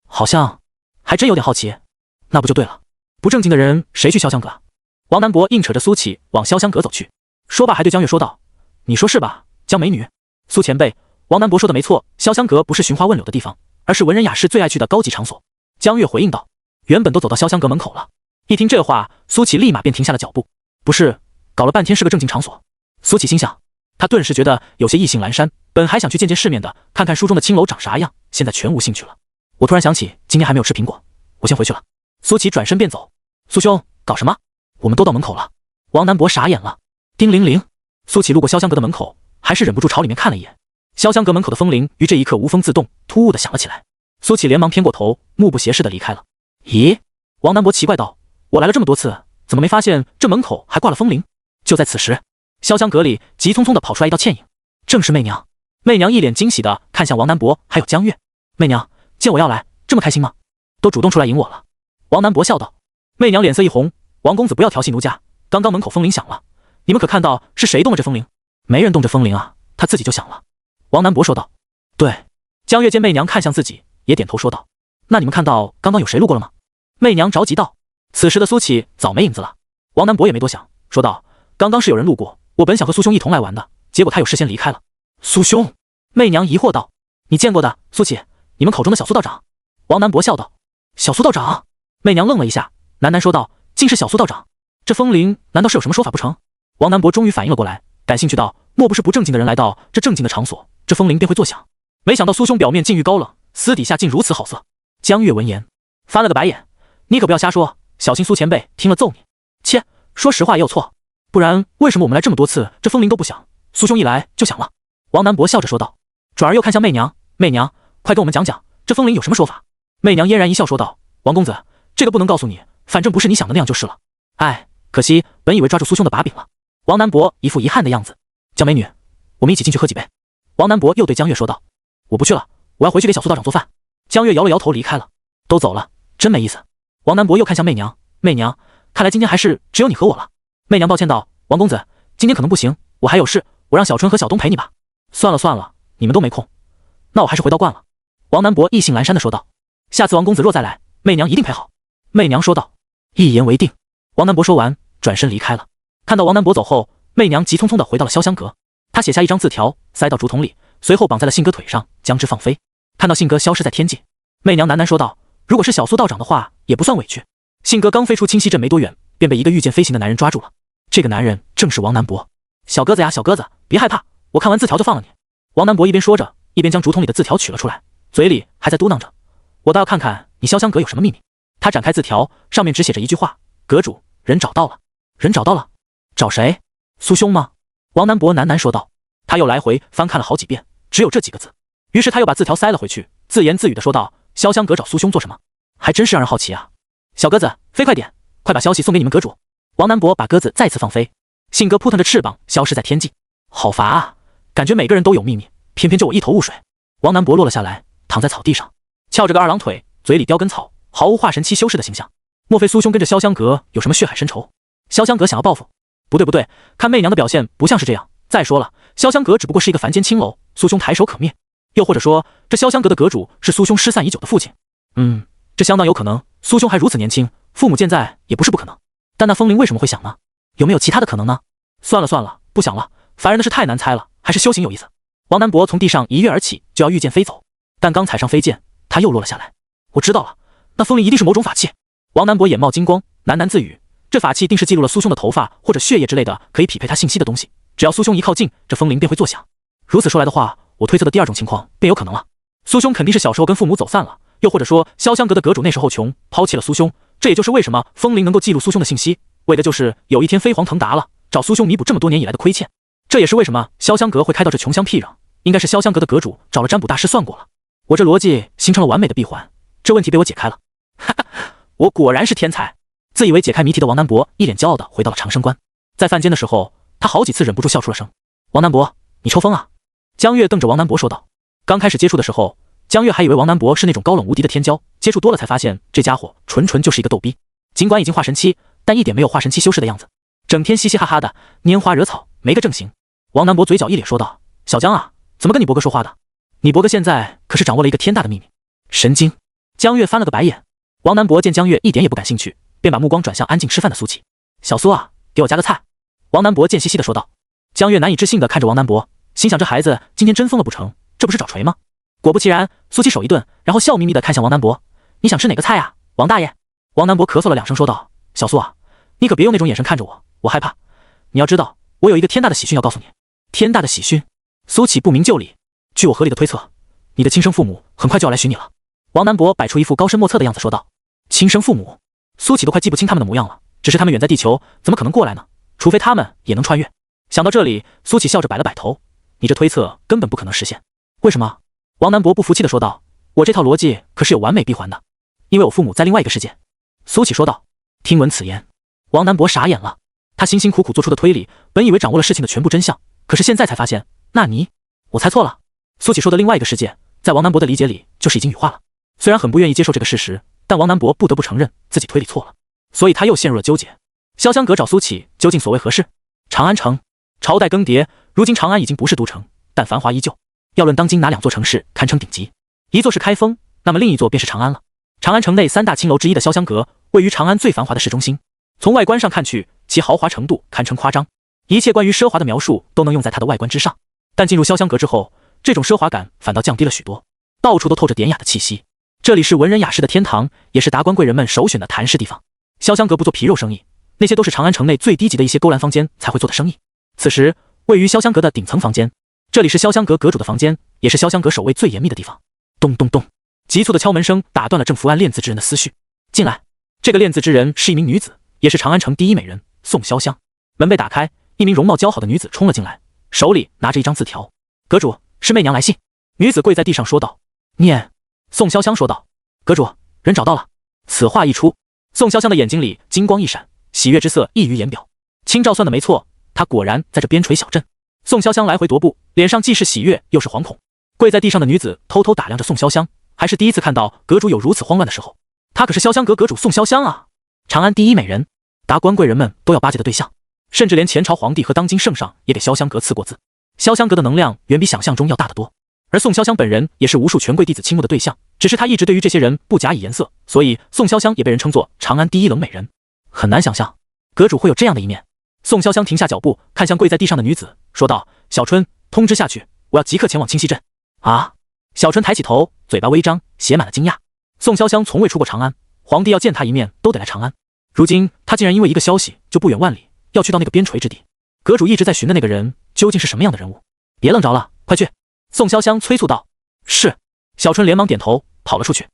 好像还真有点好奇。那不就对了，不正经的人谁去潇湘阁啊？王南博硬扯着苏启往潇湘阁走去，说罢还对江月说道，你说是吧，江美女？苏前辈，王南博说的没错，潇湘阁不是寻花问柳的地方，而是文人雅士最爱去的高级场所。江月回应道。原本都走到潇湘阁门口了，一听这话，苏启立马便停下了脚步。不是，搞了半天是个正经场所。苏启心想，他顿时觉得有些意兴阑珊，本还想去见见世面的，看看书中的青楼长啥样，现在全无兴趣了。我突然想起今天还没有吃苹果，我先回去了。苏启转身便走。苏兄，搞什么？我们都到门口了。王南博傻眼了。叮铃铃，苏启路过潇湘阁的门口，还是忍不住朝里面看了一眼。潇湘阁门口的风铃于这一刻无风自动，突兀的响了起来。苏启连忙偏过头，目不斜视的离开了。咦？王南博奇怪道，我来了这么多次，怎么没发现这门口还挂了风铃？就在此时，潇湘阁里急匆匆的跑出来一道倩影，正是媚娘。媚娘一脸惊喜的看向王南博还有江月。媚娘，见我要来，这么开心吗？都主动出来迎我了。王南博笑道。媚娘脸色一红，王公子不要调戏奴家，刚刚门口风铃响了，你们可看到是谁动了这风铃？没人动这风铃啊，他自己就响了。王南博说道。对。江月见媚娘看向自己，也点头说道。那你们看到刚刚有谁路过了吗？媚娘着急道。此时的苏启早没影子了。王南博也没多想，说道，刚刚是有人路过，我本想和苏兄一同来玩的，结果他有事先离开了。苏兄？媚娘疑惑道。你见过的，苏启，你们口中的小苏道长。王南博笑道。小苏道长？媚娘愣了一下，喃喃说道，竟是小苏道长，这风铃难道是有什么说法不成？王南博终于反应了过来，感兴趣道，莫不是不正经的人来到这正经的场所，这风铃便会作响？没想到苏兄表面境遇高冷，私底下竟如此好色。江月闻言翻了个白眼，你可不要瞎说，小心苏前辈听了揍你。切，说实话也有错，不然为什么我们来这么多次，这风铃都不响，苏兄一来就响了？王南博笑着说道，转而又看向媚娘，媚娘，快跟我们讲讲，这风铃有什么说法？媚娘嫣然一笑说道，王公子，这个不能告诉你，反正不是你想的那样就是了。哎，可惜，本以为抓住苏兄的把柄了。王南博一副遗憾的样子。江美女，我们一起进去喝几杯。王南博又对江月说道。我不去了，我要回去给小苏道长做饭。江月摇了摇头离开了。都走了，真没意思。王南博又看向媚娘，媚娘，看来今天还是只有你和我了。媚娘抱歉道，王公子，今天可能不行，我还有事，我让小春和小东陪你吧。算了算了，你们都没空，那我还是回道观了。王南博意兴阑珊的说道。下次王公子若再来，媚娘一定陪好。媚娘说道。一言为定。王南博说完，转身离开了。看到王南博走后，媚娘急匆匆的回到了潇湘阁，她写下一张字条，塞到竹筒里，随后绑在了信鸽腿上，将之放飞。看到信鸽消失在天际，媚娘喃喃说道，如果是小苏道长的话，也不算委屈。信鸽刚飞出清溪镇没多远，便被一个御剑飞行的男人抓住了。这个男人正是王南博。小鸽子呀，小鸽子，别害怕，我看完字条就放了你。王南博一边说着，一边将竹筒里的字条取了出来，嘴里还在嘟囔着，我倒要看看你潇湘阁有什么秘密。他展开字条，上面只写着一句话，阁主，人找到了。人找到了？找谁？苏兄吗？王南博喃喃说道。他又来回翻看了好几遍，只有这几个字。于是他又把字条塞了回去，自言自语地说道，潇湘阁找苏兄做什么？还真是让人好奇啊。小鸽子，飞快点，快把消息送给你们阁主。王南博把鸽子再次放飞，信鸽扑腾着翅膀消失在天际。好乏啊，感觉每个人都有秘密，偏偏就我一头雾水。王南博落了下来，躺在草地上，翘着个二郎腿，嘴里叼根草，毫无化神期修士的形象。莫非苏兄跟着潇湘阁有什么血海深仇？潇湘阁想要报复？不对不对，看媚娘的表现不像是这样。再说了，潇湘阁只不过是一个凡间青楼，苏兄抬手可灭。又或者说，这潇湘阁的阁主是苏兄失散已久的父亲？这相当有可能。苏兄还如此年轻，父母健在也不是不可能。但那风铃为什么会响呢？有没有其他的可能呢？算了算了，不想了，烦人的事太难猜了，还是修行有意思。王南博从地上一跃而起，就要御剑飞走，但刚踩上飞剑，他又落了下来。我知道了，那风铃一定是某种法器。王南博眼冒金光，喃喃自语，这法器定是记录了苏兄的头发或者血液之类的可以匹配他信息的东西，只要苏兄一靠近，这风铃便会作响。如此说来的话，我推测的第二种情况便有可能了。苏兄肯定是小时候跟父母走散了，又或者说潇湘阁的阁主那时候穷，抛弃了苏兄，这也就是为什么风铃能够记录苏兄的信息，为的就是有一天飞黄腾达了，找苏兄弥补这么多年以来的亏欠。这也是为什么潇湘阁会开到这穷乡僻壤，应该是潇湘阁的阁主找了占卜大师算过了。我这逻辑形成了完美的闭环，这问题被我解开了。哈哈，我果然是天才。自以为解开谜题的王南博一脸骄傲地回到了长生关。在饭间的时候，他好几次忍不住笑出了声。王南博，你抽风啊？江月瞪着王南博说道。刚开始接触的时候，江月还以为王南博是那种高冷无敌的天骄，接触多了才发现这家伙纯就是一个逗逼。尽管已经化神期，但一点没有化神期修饰的样子，整天嘻嘻哈哈的，拈花惹草，没个正形。王南博嘴角一咧说道：小江啊，怎么跟你伯哥说话的？你伯哥现在可是掌握了一个天大的秘密。神经！江月翻了个白眼。王南博见江月一点也不感兴趣，便把目光转向安静吃饭的苏琪。小苏啊，给我加个菜。王南博贱兮兮地说道。江月难以置信地看着王南博，心想这孩子今天真疯了不成？这不是找锤吗？果不其然，苏琪手一顿，然后笑眯眯地看向王南博：你想吃哪个菜啊，王大爷？王南博咳嗽了2声说道：小苏啊，你可别用那种眼神看着我，我害怕。你要知道，我有一个天大的喜讯要告诉你。天大的喜讯？苏琪不明就里。据我合理的推测，你的亲生父母很快就要来寻你了。王南博摆出一副高深莫测的样子说道。亲生父母？苏琪都快记不清他们的模样了，只是他们远在地球，怎么可能过来呢？除非他们也能穿越。想到这里，苏琪笑着摆了摆头，你这推测根本不可能实现。为什么？王南博不服气地说道。我这套逻辑可是有完美闭环的，因为我父母在另外一个世界。苏琪说道。听闻此言，王南博傻眼了。他辛辛苦苦做出的推理，本以为掌握了事情的全部真相，可是现在才发现，那你……我猜错了。苏琪说的另外一个世界，在王南博的理解里就是已经羽化了。虽然很不愿意接受这个事实，但王南博不得不承认自己推理错了，所以他又陷入了纠结。潇湘阁找苏琪究竟所为何事？长安城朝代更迭，如今长安已经不是都城，但繁华依旧。要论当今哪2座城市堪称顶级，一座是开封，那么另一座便是长安了。长安城内3大青楼之一的潇湘阁，位于长安最繁华的市中心。从外观上看去，其豪华程度堪称夸张，一切关于奢华的描述都能用在它的外观之上。但进入潇湘阁之后，这种奢华感反倒降低了许多，到处都透着典雅的气息。这里是文人雅士的天堂，也是达官贵人们首选的谈事地方。潇湘阁不做皮肉生意，那些都是长安城内最低级的一些勾栏坊间才会做的生意。此时，位于潇湘阁的顶层房间，这里是潇湘阁阁主的房间，也是潇湘阁守卫最严密的地方。咚咚咚，急促的敲门声打断了正伏案练字之人的思绪。进来。这个练字之人是一名女子，也是长安城第一美人宋潇湘。门被打开，一名容貌姣好的女子冲了进来，手里拿着一张字条。阁主，是媚娘来信。女子跪在地上说道。念。宋潇湘说道。阁主，人找到了。此话一出，宋潇湘的眼睛里金光一闪，喜悦之色溢于言表。清照算的没错，他果然在这边陲小镇。宋潇湘来回踱步，脸上既是喜悦又是惶恐。跪在地上的女子偷偷打量着宋潇湘，还是第一次看到阁主有如此慌乱的时候。她可是潇湘阁阁主宋潇湘啊，长安第一美人，达官贵人们都要巴结的对象，甚至连前朝皇帝和当今圣上也给潇湘阁赐过字。潇湘阁的能量远比想象中要大得多，而宋潇湘本人也是无数权贵弟子倾慕的对象，只是他一直对于这些人不假以颜色，所以宋潇湘也被人称作长安第一冷美人。很难想象阁主会有这样的一面。宋潇湘停下脚步，看向跪在地上的女子，说道：小春，通知下去，我要即刻前往清溪镇。啊！小春抬起头，嘴巴微张，写满了惊讶。宋潇湘从未出过长安，皇帝要见他一面都得来长安，如今他竟然因为一个消息就不远万里，要去到那个边陲之地。阁主一直在寻的那个人究竟是什么样的人物？别愣着了，快去！宋潇湘催促道。是。小春连忙点头，跑了出去。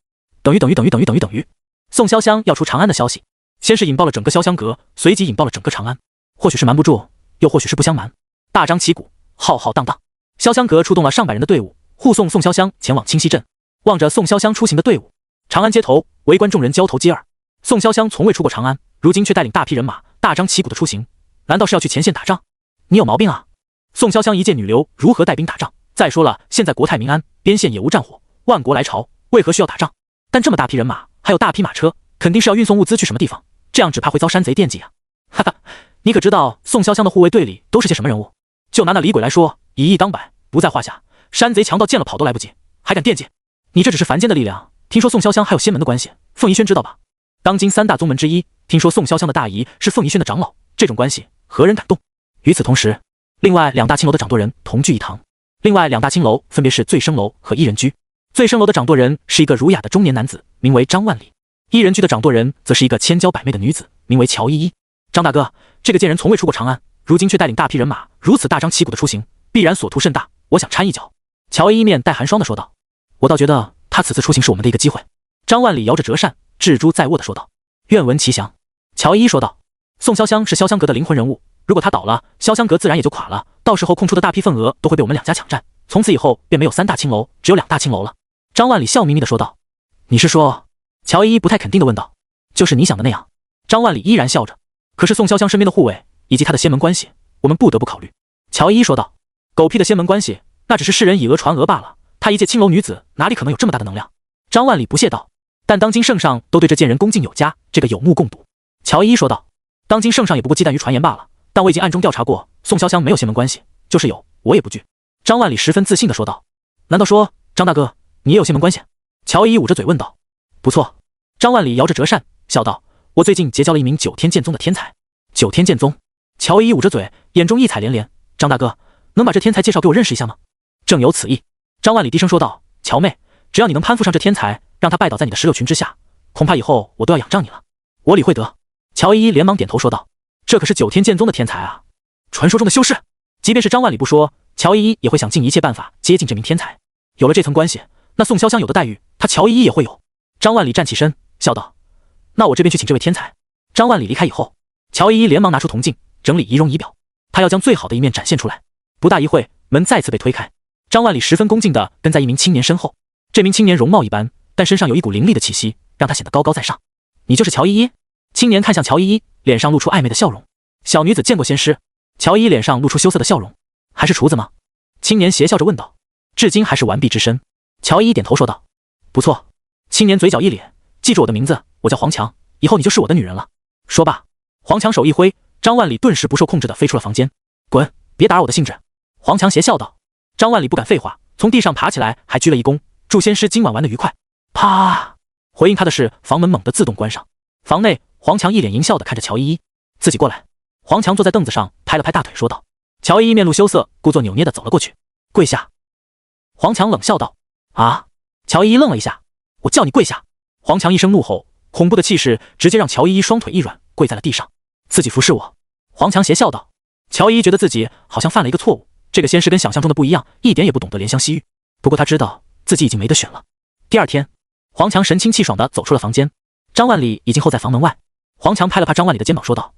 等于。宋潇湘要出长安的消息，先是引爆了整个潇湘阁，随即引爆了整个长安。或许是瞒不住，又或许是不相瞒。大张旗鼓，浩浩荡荡，潇湘阁出动了上百人的队伍，护送宋潇湘前往清溪镇。望着宋潇湘出行的队伍，长安街头围观众人交头接耳。宋潇湘从未出过长安，如今却带领大批人马大张旗鼓的出行，难道是要去前线打仗？你有毛病啊！宋潇湘一介女流如何带兵打仗？再说了，现在国泰民安，边线也无战火，万国来朝，为何需要打仗？但这么大批人马，还有大批马车，肯定是要运送物资去什么地方，这样只怕会遭山贼惦记啊！哈哈，你可知道宋潇湘的护卫队里都是些什么人物？就拿那李鬼来说，以一当百，不在话下。山贼强盗见了跑都来不及，还敢惦记？你这只是凡间的力量，听说宋潇湘还有仙门的关系，凤仪轩知道吧？当今3大宗门之一，听说宋潇湘的大姨是凤仪轩的长老，这种关系何人敢动？与此同时，另外2大青楼的掌舵人同聚一堂，另外2大青楼分别是醉生楼和一人居。醉生楼的掌舵人是一个儒雅的中年男子，名为张万里；一人居的掌舵人则是一个千娇百媚的女子，名为乔依依。张大哥，这个贱人从未出过长安，如今却带领大批人马如此大张旗鼓的出行，必然所图甚大，我想掺一脚。乔依依面带寒霜的说道。我倒觉得他此次出行是我们的一个机会。张万里摇着折扇，置诸在握的说道。愿闻其详。乔依依说道。宋潇湘是潇湘阁的灵魂人物，如果他倒了，潇湘阁自然也就垮了，到时候空出的大批份额都会被我们2家抢占，从此以后便没有3大青楼，只有2大青楼了。张万里笑眯眯的说道。你是说？乔依依不太肯定的问道。就是你想的那样。张万里依然笑着。可是宋潇湘身边的护卫以及他的仙门关系，我们不得不考虑。乔依依说道。狗屁的仙门关系，那只是世人以讹传讹罢了，他一介青楼女子哪里可能有这么大的能量？张万里不屑道。但当今圣上都对这贱人恭敬有加，这个有目共睹。乔依依说道。当今圣上也不过忌惮于传言罢了，但我已经暗中调查过，宋潇湘没有仙门关系，就是有，我也不惧。张万里十分自信地说道。难道说，张大哥，你也有仙门关系？乔依依捂着嘴问道。不错。张万里摇着折扇，笑道。我最近结交了一名9天剑宗的天才。9天剑宗？乔依依捂着嘴，眼中异彩连连。张大哥，能把这天才介绍给我认识一下吗？正有此意。张万里低声说道。乔妹，只要你能攀附上这天才，让他拜倒在你的石榴裙之下，恐怕以后我都要仰仗你了。我理会得。乔依依连忙点头说道。这可是9天剑宗的天才啊，传说中的修士。即便是张万里不说，乔依依也会想尽一切办法接近这名天才。有了这层关系，那宋潇湘有的待遇，他乔依依也会有。张万里站起身，笑道。那我这边去请这位天才。张万里离开以后，乔依依连忙拿出铜镜，整理仪容仪表，她要将最好的一面展现出来。不大一会，门再次被推开，张万里十分恭敬地跟在一名青年身后。这名青年容貌一般，但身上有一股凌厉的气息，让他显得高高在上。你就是乔依依？青年看向乔依依，脸上露出暧昧的笑容。小女子见过仙师。乔依依脸上露出羞涩的笑容。还是厨子吗？青年邪笑着问道。至今还是完璧之身。乔依依点头说道。不错。青年嘴角一咧，记住我的名字，我叫黄强，以后你就是我的女人了。说罢，黄强手一挥，张万里顿时不受控制地飞出了房间。滚，别打扰我的兴致。黄强邪笑道。张万里不敢废话，从地上爬起来，还鞠了一躬，祝仙师今晚玩得愉快。啪！回应他的是房门猛地自动关上。房内，黄强一脸淫笑地看着乔依依。自己过来。黄强坐在凳子上，拍了拍大腿说道。乔依依面露羞涩，故作扭捏地走了过去，跪下。黄强冷笑道。啊！乔依依愣了一下。我叫你跪下！黄强一声怒吼，恐怖的气势直接让乔依依双腿一软，跪在了地上。自己服侍我。黄强邪笑道。乔依依觉得自己好像犯了一个错误，这个仙师跟想象中的不一样，一点也不懂得怜香惜玉。不过他知道自己已经没得选了。第二天，黄强神清气爽地走出了房间。张万里已经候在房门外。黄强拍了拍张万里的肩膀说道。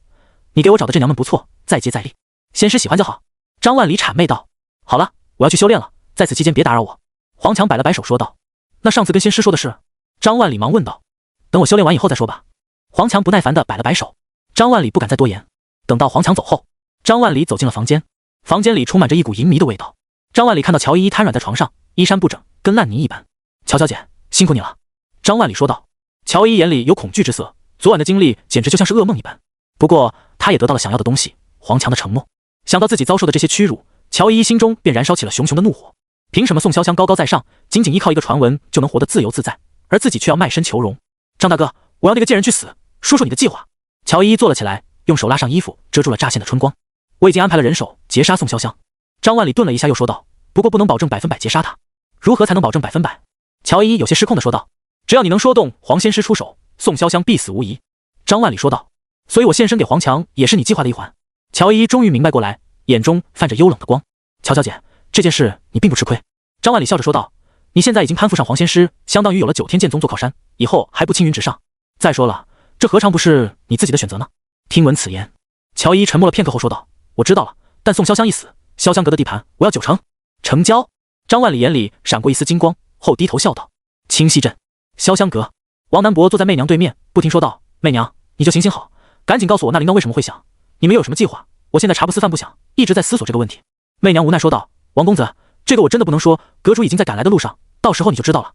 你给我找的这娘们不错，再接再厉，仙师喜欢就好。张万里谄媚道。好了，我要去修炼了，在此期间别打扰我。黄强摆了摆手说道。那上次跟仙师说的事？张万里忙问道。等我修炼完以后再说吧。黄强不耐烦地摆了摆手。张万里不敢再多言。等到黄强走后，张万里走进了房间。房间里充满着一股淫糜的味道。张万里看到乔依依瘫软在床上，衣衫不整，跟烂泥一般。乔小姐，辛苦你了。张万里说道。乔依依眼里有恐惧之色，昨晚的经历简直就像是噩梦一般。不过她也得到了想要的东西，黄强的承诺。想到自己遭受的这些屈辱，乔依依心中便燃烧起了熊熊的怒火。凭什么宋潇湘高高在上，仅仅依靠一个传闻就能活得自由自在，而自己却要卖身求荣？张大哥，我要那个贱人去死！说说你的计划。乔依依坐了起来，用手拉上衣服，遮住了乍现的春光。我已经安排了人手截杀宋潇湘。张万里顿了一下，又说道。不过不能保证100%截杀他。如何才能保证100%？乔依依有些失控地说道。只要你能说动黄仙师出手，宋潇湘必死无疑。张万里说道。所以我献身给黄强也是你计划的一环。乔依依终于明白过来，眼中泛着幽冷的光。乔小姐，这件事你并不吃亏。张万里笑着说道。你现在已经攀附上黄仙师，相当于有了9天剑宗做靠山，以后还不青云直上？再说了，这何尝不是你自己的选择呢？听闻此言，乔依依沉默了片刻后说道。我知道了，但宋潇湘一死，潇湘阁的地盘我要9成。成交。张万里眼里闪过一丝金光，后低头笑道。清溪镇，潇湘阁。王南伯坐在媚娘对面，不停说道。媚娘，你就行行好，赶紧告诉我那铃铛为什么会响，你们有什么计划？我现在茶不思饭不想，一直在思索这个问题。媚娘无奈说道。王公子，这个我真的不能说，阁主已经在赶来的路上，到时候你就知道了。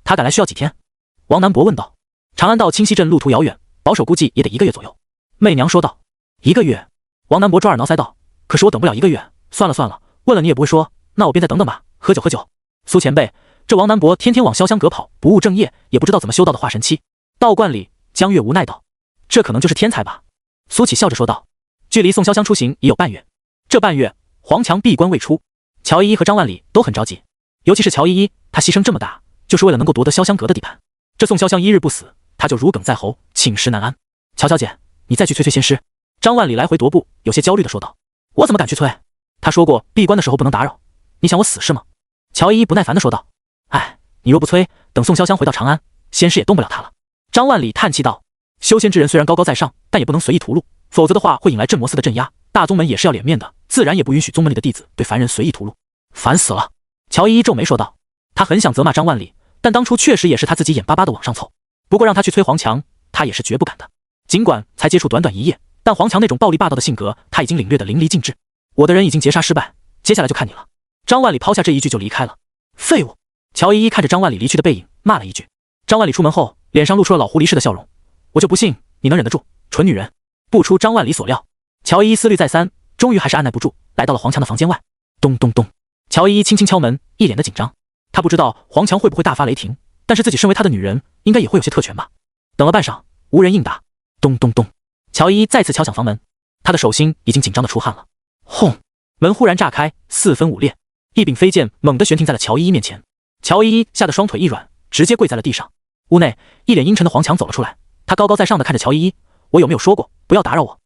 他赶来需要几天？王南伯问道。长安到清溪镇路途遥远，保守估计也得1个月左右。媚娘说道。1个月？王南伯抓耳挠腮道。可是我等不了1个月，算了算了，问了你也不会说，那我便再等等吧，喝酒喝酒。苏前辈，这王南伯天天往潇湘阁跑，不务正业，也不知道怎么修道的化神期。道观里，江月无奈道。这可能就是天才吧。苏启笑着说道。距离宋潇湘出行已有半月，这半月黄强闭关未出，乔依依和张万里都很着急，尤其是乔依依，她牺牲这么大，就是为了能够夺得潇湘阁的地盘。这宋潇湘一日不死，她就如鲠在喉，寝食难安。乔小姐，你再去催催仙师。张万里来回踱步，有些焦虑地说道。我怎么敢去催？他说过闭关的时候不能打扰，你想我死是吗？乔依依不耐烦地说道。哎，你若不催，等宋潇湘回到长安，仙师也动不了他了。张万里叹气道。修仙之人虽然高高在上，但也不能随意屠戮，否则的话会引来镇魔司的镇压，大宗门也是要脸面的，自然也不允许宗门里的弟子对凡人随意屠戮。烦死了！乔依依皱眉说道。他很想责骂张万里，但当初确实也是他自己眼巴巴的往上凑。不过让他去催黄强，他也是绝不敢的。尽管才接触短短1夜，但黄强那种暴力霸道的性格，他已经领略得淋漓尽致。我的人已经劫杀失败，接下来就看你了。张万里抛下这一句就离开了。废物！乔依依看着张万里离去的背影，骂了一句。张万里出门后，脸上露出了老狐狸似的笑容。我就不信你能忍得住，蠢女人！不出张万里所料，乔依依思虑再三，终于还是按耐不住，来到了黄强的房间外。咚咚咚，乔依依轻轻敲门，一脸的紧张。她不知道黄强会不会大发雷霆，但是自己身为他的女人，应该也会有些特权吧。等了半晌，无人应答。咚咚咚，乔依依再次敲响房门，她的手心已经紧张的出汗了。轰！门忽然炸开，4分5裂，一柄飞剑猛地悬停在了乔依依面前。乔依依吓得双腿一软，直接跪在了地上。屋内一脸阴沉的黄强走了出来，他高高在上的看着乔依依，我有没有说过不要打扰我？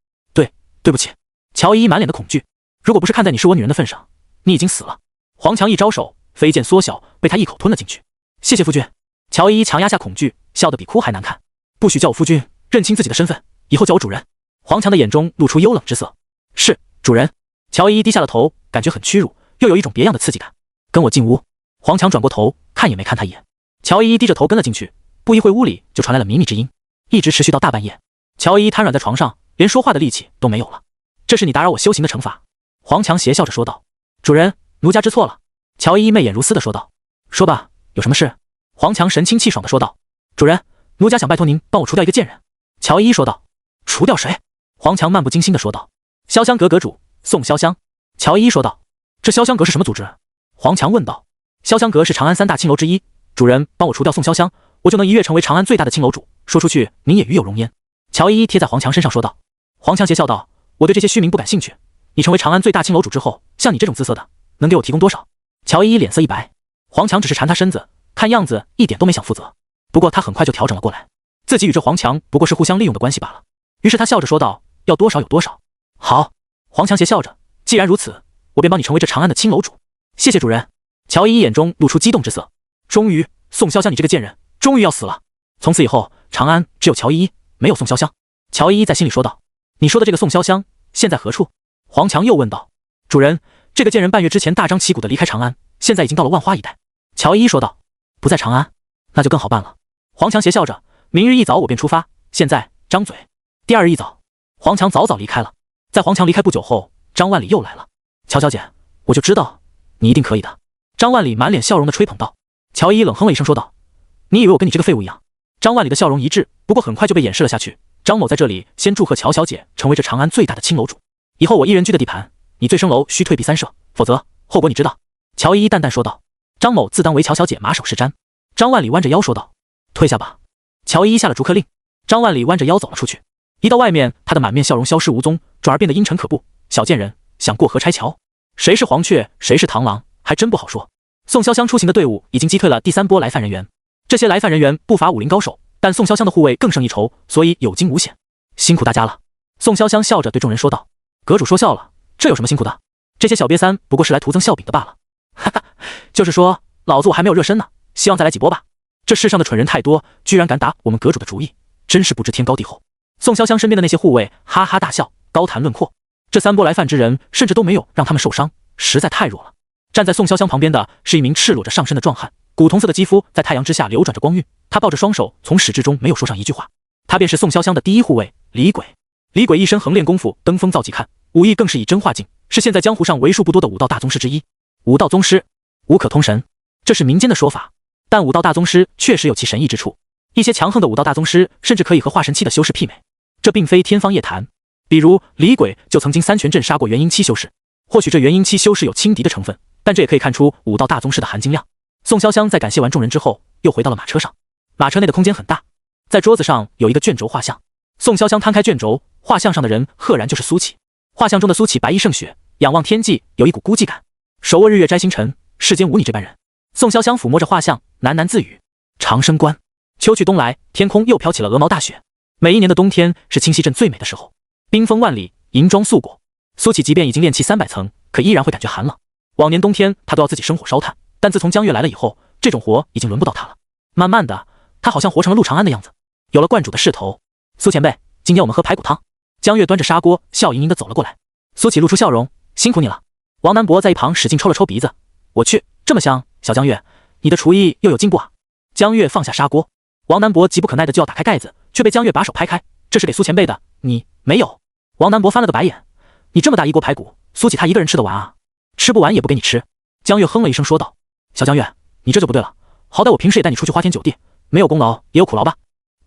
对不起。乔依依满脸的恐惧，如果不是看在你是我女人的份上，你已经死了。黄强一招手，飞剑缩小，被他一口吞了进去。谢谢夫君。乔依依强压下恐惧，笑得比哭还难看。不许叫我夫君，认清自己的身份，以后叫我主人。黄强的眼中露出幽冷之色。是，主人。乔依依低下了头，感觉很屈辱，又有一种别样的刺激感。跟我进屋。黄强转过头，看也没看他一眼。乔依依低着头跟了进去，不一会屋里就传来了靡靡之音，一直持续到大半夜。乔依依瘫软在床上，连说话的力气都没有了。这是你打扰我修行的惩罚。黄强邪笑着说道。主人，奴家知错了。乔依依媚眼如丝的说道。说吧，有什么事？黄强神清气爽的说道。主人，奴家想拜托您帮我除掉一个贱人。乔依依说道。除掉谁？黄强漫不经心的说道。潇湘阁阁主宋潇湘。乔依依说道。这潇湘阁是什么组织？黄强问道。潇湘阁是长安3大青楼之一，主人帮我除掉宋潇湘，我就能一跃成为长安最大的青楼主，说出去您也与有荣焉。乔依依贴在黄强身上说道。黄强邪笑道。我对这些虚名不感兴趣，你成为长安最大青楼主之后，像你这种姿色的，能给我提供多少？乔依依脸色一白。黄强只是缠他身子，看样子一点都没想负责。不过他很快就调整了过来，自己与这黄强不过是互相利用的关系罢了。于是他笑着说道，要多少有多少。好。黄强邪笑着，既然如此，我便帮你成为这长安的青楼主。谢谢主人。乔依依眼中露出激动之色。终于，宋潇湘你这个贱人，终于要死了。从此以后，长安只有乔依依，没有宋潇湘。乔依依在心里说道。你说的这个宋潇湘现在何处？黄强又问道。主人，这个贱人半月之前大张旗鼓的离开长安，现在已经到了万花一带。乔依依说道。不在长安，那就更好办了。黄强邪笑着，明日一早我便出发，现在张嘴。第2日一早，黄强早早离开了。在黄强离开不久后，张万里又来了。乔小姐，我就知道你一定可以的。张万里满脸笑容的吹捧道。乔依依冷哼了一声说道。你以为我跟你这个废物一样？张万里的笑容一滞，不过很快就被掩饰了下去。张某在这里先祝贺乔小姐成为这长安最大的青楼主，以后我一人居的地盘，你醉生楼需退避3舍，否则后果你知道。乔依依淡淡说道。张某自当为乔小姐马首是瞻。张万里弯着腰说道。退下吧。乔依依下了逐客令。张万里弯着腰走了出去。一到外面，他的满面笑容消失无踪，转而变得阴沉可怖。小贱人，想过河拆桥？谁是黄雀，谁是螳螂，还真不好说。宋潇湘出行的队伍已经击退了第3波来犯人员，这些来犯人员不乏武林高手，但宋潇湘的护卫更胜一筹，所以有惊无险。辛苦大家了。宋潇湘笑着对众人说道。阁主说笑了，这有什么辛苦的？这些小瘪三不过是来徒增笑柄的罢了。哈哈，就是说老子我还没有热身呢，希望再来几波吧。这世上的蠢人太多，居然敢打我们阁主的主意，真是不知天高地厚。宋潇湘身边的那些护卫哈哈大笑，高谈论阔。这3波来犯之人甚至都没有让他们受伤，实在太弱了。站在宋潇湘旁边的是一名赤裸着上身的壮汉，古铜色的肌肤在太阳之下流转着光晕。他抱着双手，从始至终没有说上一句话。他便是宋潇湘的第1护卫李鬼。李鬼一身横练功夫，登峰造极，看武艺更是以真化境，是现在江湖上为数不多的武道大宗师之一。武道宗师，武可通神，这是民间的说法，但武道大宗师确实有其神异之处。一些强横的武道大宗师甚至可以和化神期的修士媲美，这并非天方夜谭。比如李鬼就曾经3拳镇杀过元婴期修士，或许这元婴期修士有轻敌的成分，但这也可以看出武道大宗师的含金量。宋潇湘在感谢完众人之后，又回到了马车上。马车内的空间很大，在桌子上有一个卷轴画像。宋潇湘摊开卷轴，画像上的人赫然就是苏乞。画像中的苏乞白衣胜雪，仰望天际，有一股孤寂感。手握日月摘星辰，世间无你这般人。宋潇湘抚摸着画像，喃喃自语：长生观。秋去冬来，天空又飘起了鹅毛大雪。每一年的冬天是清溪镇最美的时候，冰封万里，银装素裹。苏启即便已经炼气300层，可依然会感觉寒冷。往年冬天他都要自己生火烧炭，但自从江月来了以后，这种活已经轮不到他了。慢慢的，他好像活成了陆长安的样子，有了观主的势头。苏前辈，今天我们喝排骨汤。江月端着砂锅，笑盈盈的走了过来。苏启露出笑容，辛苦你了。王南博在一旁使劲抽了抽鼻子，我去，这么香，小江月，你的厨艺又有进步啊。江月放下砂锅，王南博急不可耐的就要打开盖子，却被江月把手拍开，这是给苏前辈的，你没有。王南博翻了个白眼，你这么大一锅排骨，苏启他一个人吃得完啊？吃不完也不给你吃。江月哼了一声说道，小江月，你这就不对了，好歹我平时也带你出去花天酒地，没有功劳也有苦劳吧。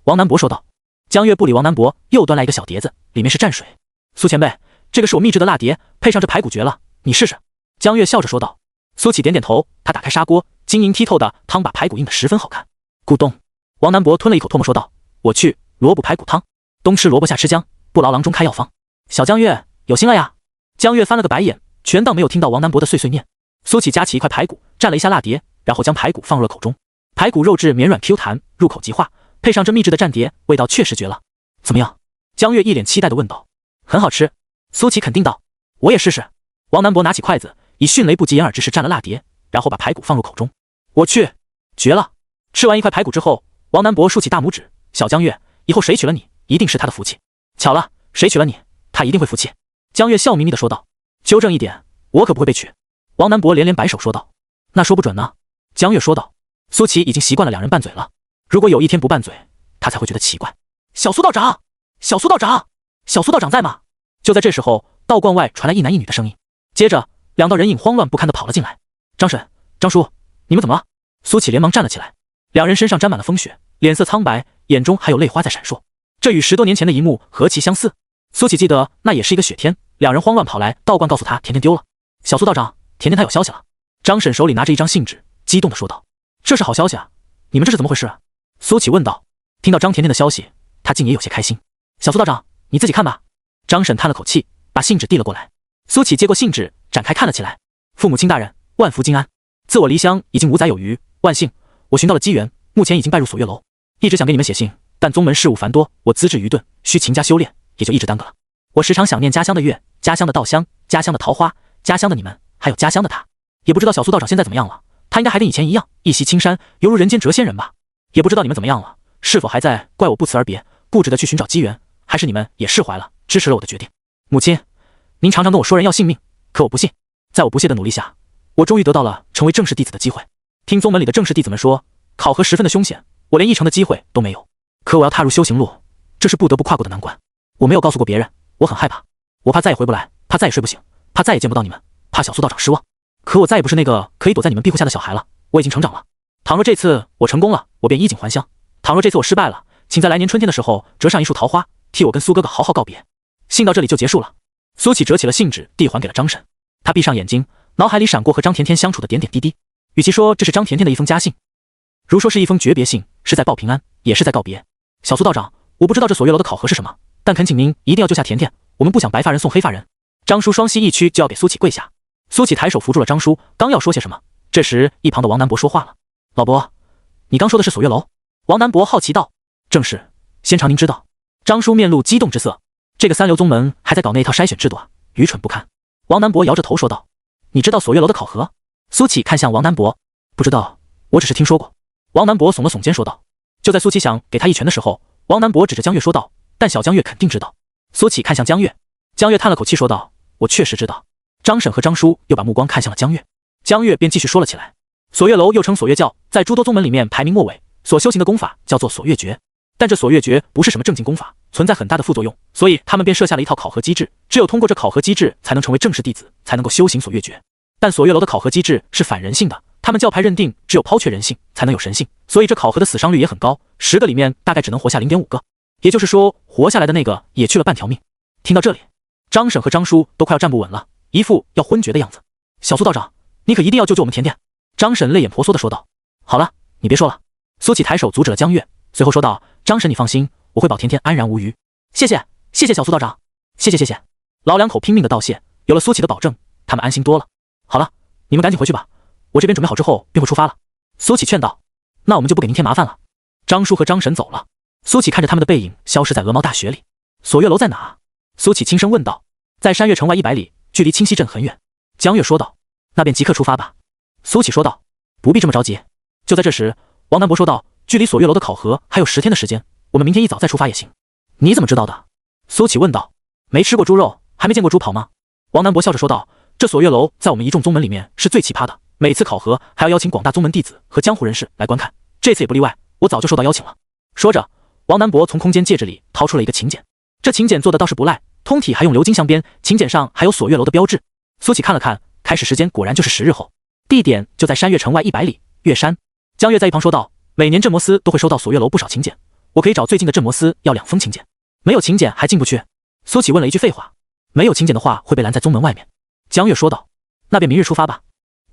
王南博说道。江月不理王南博，又端来一个小碟子，里面是蘸水。苏前辈，这个是我秘制的辣碟，配上这排骨绝了，你试试。江月笑着说道。苏启点点头，他打开砂锅，晶莹剔透的汤把排骨映得十分好看。咕咚，王南博吞了一口唾沫说道，我去，萝卜排骨汤，冬吃萝卜夏吃姜，不劳郎中开药方。小江月有心了呀。江月翻了个白眼，全当没有听到王南博的碎碎念。苏启夹起一块排骨，蘸了一下辣碟，然后将排骨放入了口中。排骨肉质绵软 Q 弹，入口即化，配上这秘制的蘸碟，味道确实绝了。怎么样？江月一脸期待地问道。很好吃。苏启肯定道。我也试试。王南博拿起筷子，以迅雷不及掩耳之势蘸了辣碟，然后把排骨放入口中。我去，绝了！吃完一块排骨之后，王南博竖起大拇指，小江月，以后谁娶了你，一定是他的福气。巧了，谁娶了你，他一定会服气。江月笑眯眯地说道。纠正一点，我可不会被娶。王南博连连摆手说道。那说不准呢。江月说道。苏启已经习惯了两人拌嘴了，如果有一天不拌嘴，他才会觉得奇怪。小苏道长，小苏道长，小苏道长在吗？就在这时候，道观外传来一男一女的声音，接着两道人影慌乱不堪地跑了进来。张婶，张叔，你们怎么了？苏启连忙站了起来，两人身上沾满了风雪，脸色苍白，眼中还有泪花在闪烁，这与10多年前的一幕何其相似。苏启记得那也是一个雪天，两人慌乱跑来，道观告诉他甜甜丢了。小苏道长，甜甜他有消息了。张婶手里拿着一张信纸，激动地说道。这是好消息啊，你们这是怎么回事？苏启问道。听到张甜甜的消息，他竟也有些开心。小苏道长，你自己看吧。张婶叹了口气，把信纸递了过来。苏启接过信纸，展开看了起来。父母亲大人，万福金安。自我离乡已经5载有余，万幸，我寻到了机缘，目前已经拜入锁月楼。一直想给你们写信，但宗门事务繁多，我资质愚钝，需勤加修炼，也就一直耽搁了。我时常想念家乡的月，家乡的稻香，家乡的桃花，家乡的你们，还有家乡的他。也不知道小苏道长现在怎么样了，他应该还跟以前一样，一袭青衫，犹如人间谪仙人吧。也不知道你们怎么样了，是否还在怪我不辞而别，固执的去寻找机缘，还是你们也释怀了，支持了我的决定。母亲，您常常跟我说人要性命，可我不信。在我不懈的努力下，我终于得到了成为正式弟子的机会。听宗门里的正式弟子们说，考核十分的凶险，我连1成的机会都没有。可我要踏入修行路，这是不得不跨过的难关。我没有告诉过别人，我很害怕，我怕再也回不来，怕再也睡不醒，怕再也见不到你们，怕小苏道长失望。可我再也不是那个可以躲在你们庇护下的小孩了，我已经成长了。倘若这次我成功了，我便衣锦还乡；倘若这次我失败了，请在来年春天的时候折上一束桃花，替我跟苏哥哥好好告别。信到这里就结束了。苏启折起了信纸，递还给了张婶。他闭上眼睛，脑海里闪过和张甜甜相处的点点滴滴。与其说这是张甜甜的一封家信，如说是一封诀别信，是在报平安，也是在告别。小苏道长，我不知道这锁月楼的考核是什么，但恳请您一定要救下甜甜，我们不想白发人送黑发人。张叔双膝一屈，就要给苏启跪下。苏启抬手扶住了张叔，刚要说些什么，这时一旁的王南博说话了。老伯，你刚说的是锁月楼？王南博好奇道。正是，先尝您知道。张叔面露激动之色，这个三流宗门还在搞那一套筛选制度啊，愚蠢不堪。王南博摇着头说道。你知道锁月楼的考核？苏启看向王南博。不知道，我只是听说过。王南博耸了耸肩说道。就在苏启想给他一拳的时候，王南博指着江月说道，但小江月肯定知道。苏启看向江月，江月叹了口气说道，我确实知道。张婶和张叔又把目光看向了江月，江月便继续说了起来。锁月楼又称锁月教，在诸多宗门里面排名末尾，所修行的功法叫做锁月诀。但这锁月诀不是什么正经功法，存在很大的副作用，所以他们便设下了一套考核机制，只有通过这考核机制才能成为正式弟子，才能够修行锁月诀。但锁月楼的考核机制是反人性的，他们教派认定只有抛却人性才能有神性，所以这考核的死伤率也很高，10个里面大概只能活下 0.5 个，也就是说活下来的那个也去了半条命。听到这里，张婶和张叔都快要站不稳了，一副要昏厥的样子。小苏道长，你可一定要救救我们甜甜。张婶泪眼婆娑地说道。好了，你别说了。苏启抬手阻止了江月，随后说道，张婶你放心，我会保甜甜安然无虞。谢谢，谢谢小苏道长，谢谢谢谢。老两口拼命的道谢，有了苏启的保证，他们安心多了。好了，你你们赶紧回去吧，我这边准备好之后便会出发了。苏启劝道。那我们就不给您添麻烦了。张叔和张婶走了，苏启看着他们的背影消失在鹅毛大雪里。锁月楼在哪？苏启轻声问道。在山岳城外100里，距离清溪镇很远。江月说道。那便即刻出发吧。苏启说道。不必这么着急。就在这时，王南伯说道，距离锁月楼的考核还有10天的时间，我们明天一早再出发也行。你怎么知道的？苏启问道。没吃过猪肉，还没见过猪跑吗？王南伯笑着说道。这锁月楼在我们一众宗门里面是最奇葩的，每次考核还要邀请广大宗门弟子和江湖人士来观看，这次也不例外，我早就收到邀请了。说着，王南伯从空间戒指里掏出了一个请柬，这请柬做的倒是不赖，通体还用鎏金镶边，请柬上还有锁月楼的标志。苏启看了看，开始时间果然就是10日后，地点就在山岳城外100里，岳山。江月在一旁说道，每年镇魔司都会收到锁月楼不少请柬，我可以找最近的镇魔司要2封请柬。没有请柬还进不去？苏启问了一句废话。没有请柬的话会被拦在宗门外面。江月说道。那便明日出发吧。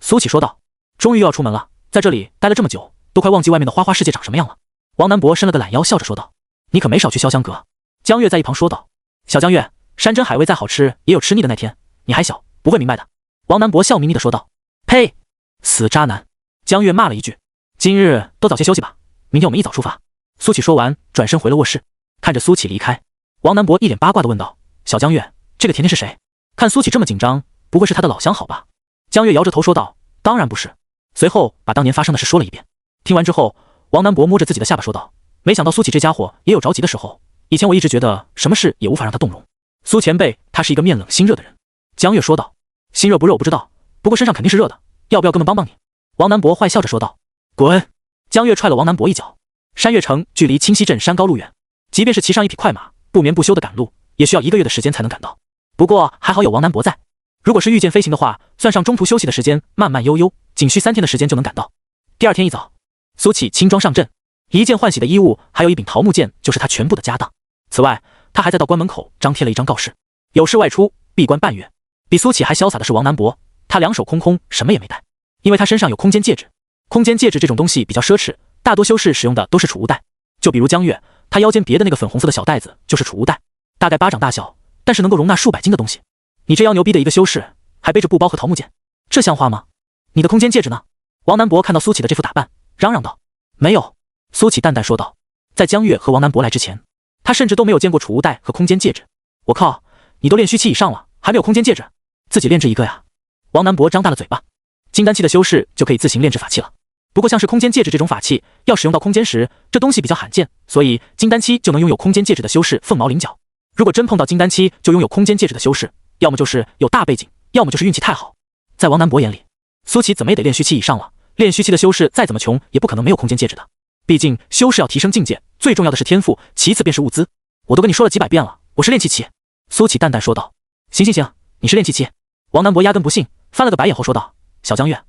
苏启说道。终于又要出门了，在这里待了这么久，都快忘记外面的花花世界长什么样了。王南伯伸了个懒腰，笑着说道。你可没少去潇湘阁。江月在一旁说道。小江月，山珍海味再好吃也有吃腻的那天，你还小，不会明白的。王南伯笑眯眯地说道。呸！死渣男！江月骂了一句。今日都早些休息吧，明天我们一早出发。苏启说完，转身回了卧室。看着苏启离开，王南伯一脸八卦地问道，小江月，这个甜甜是谁？看苏启这么紧张，不会是他的老相好吧？江月摇着头说道，当然不是。随后把当年发生的事说了一遍。听完之后，王南伯摸着自己的下巴说道，没想到苏启这家伙也有着急的时候，以前我一直觉得什么事也无法让他动容。苏前辈他是一个面冷心热的人。江月说道。心热不热我不知道，不过身上肯定是热的，要不要哥们帮帮你？王南伯坏笑着说道。滚！江月踹了王南伯一脚。山岳城距离清溪镇山高路远，即便是骑上一匹快马，不眠不休的赶路，也需要1个月的时间才能赶到。不过还好有王南伯在，如果是御剑飞行的话，算上中途休息的时间，慢慢悠悠，仅需3天的时间就能赶到。第2天一早，苏启轻装上阵，一件换洗的衣物，还有一柄桃木剑，就是他全部的家当。此外，他还在道观门口张贴了一张告示，有事外出，闭关半月。比苏启还潇洒的是王南伯，他2手空空，什么也没带，因为他身上有空间戒指。空间戒指这种东西比较奢侈，大多修士使用的都是储物袋。就比如江月，他腰间别的那个粉红色的小袋子就是储物袋，大概巴掌大小，但是能够容纳数百斤的东西。你这妖牛逼的一个修士，还背着布包和桃木剑，这像话吗？你的空间戒指呢？王南伯看到苏启的这副打扮，嚷嚷道。没有。苏启淡淡说道。在江月和王南伯来之前，他甚至都没有见过储物袋和空间戒指。我靠，你都练虚期以上了，还没有空间戒指？自己炼制一个呀。王南伯张大了嘴巴。金丹期的修士就可以自行炼制法器了，不过像是空间戒指这种法器，要使用到空间时，这东西比较罕见，所以金丹期就能拥有空间戒指的修士凤毛麟角。如果真碰到金丹期就拥有空间戒指的修士，要么就是有大背景，要么就是运气太好。在王南伯眼里，苏启怎么也得练虚期以上了，练虚期的修士再怎么穷也不可能没有空间戒指的。毕竟修士要提升境界，最重要的是天赋，其次便是物资。我都跟你说了几百遍了，我是炼气期。苏启淡淡说道。行行行，你是炼气期。王南伯压根不信，翻了个白眼后说道。小江月，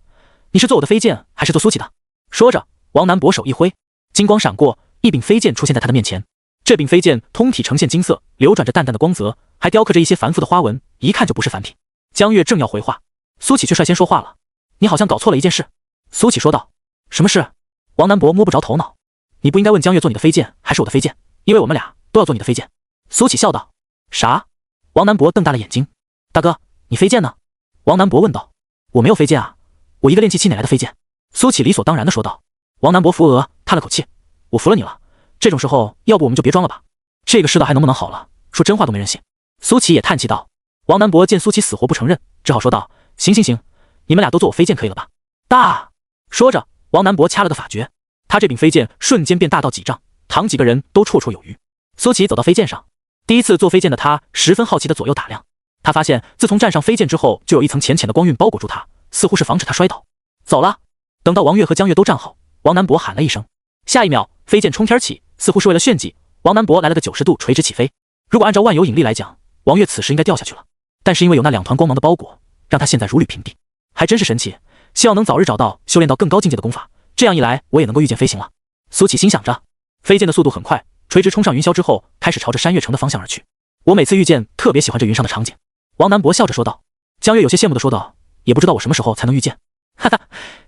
你是做我的飞剑还是做苏启的？说着，王南伯手一挥，金光闪过，一柄飞剑出现在他的面前。这柄飞剑通体呈现金色，流转着淡淡的光泽，还雕刻着一些繁复的花纹，一看就不是凡品。江月正要回话，苏启却率先说话了。你好像搞错了一件事。苏启说道。什么事？王南伯摸不着头脑。你不应该问江月做你的飞剑还是我的飞剑，因为我们俩都要做你的飞剑。苏启笑道。啥？王南伯瞪大了眼睛。大哥，你飞剑呢？王南伯问道。我没有飞剑啊，我一个炼气期哪来的飞剑？苏启理所当然地说道。王南伯扶额，叹了口气。我服了你了，这种时候要不我们就别装了吧，这个世道还能不能好了，说真话都没人信。苏启也叹气道。王南伯见苏启死活不承认，只好说道。行行行，你们俩都做我飞剑可以了吧？大！说着，王南伯掐了个法诀，他这柄飞剑瞬间变大到几丈，躺几个人都绰绰有余。苏启走到飞剑上，第一次做飞剑的他十分好奇地左右打量，他发现自从站上飞剑之后，就有一层浅浅的光晕包裹住他，似乎是防止他摔倒。走了。等到王月和江月都站好，王南伯喊了一声，下一秒飞剑冲天起，似乎是为了炫技，王南伯来了个90度垂直起飞。如果按照万有引力来讲，王月此时应该掉下去了，但是因为有那2团光芒的包裹，让他现在如履平地，还真是神奇。希望能早日找到修炼到更高境界的功法，这样一来我也能够御剑飞行了。苏启心想着。飞剑的速度很快，垂直冲上云霄之后，开始朝着山岳城的方向而去。我每次御剑特别喜欢这云上的场景。王南伯笑着说道。江月有些羡慕地说道。也不知道我什么时候才能御剑。哈哈，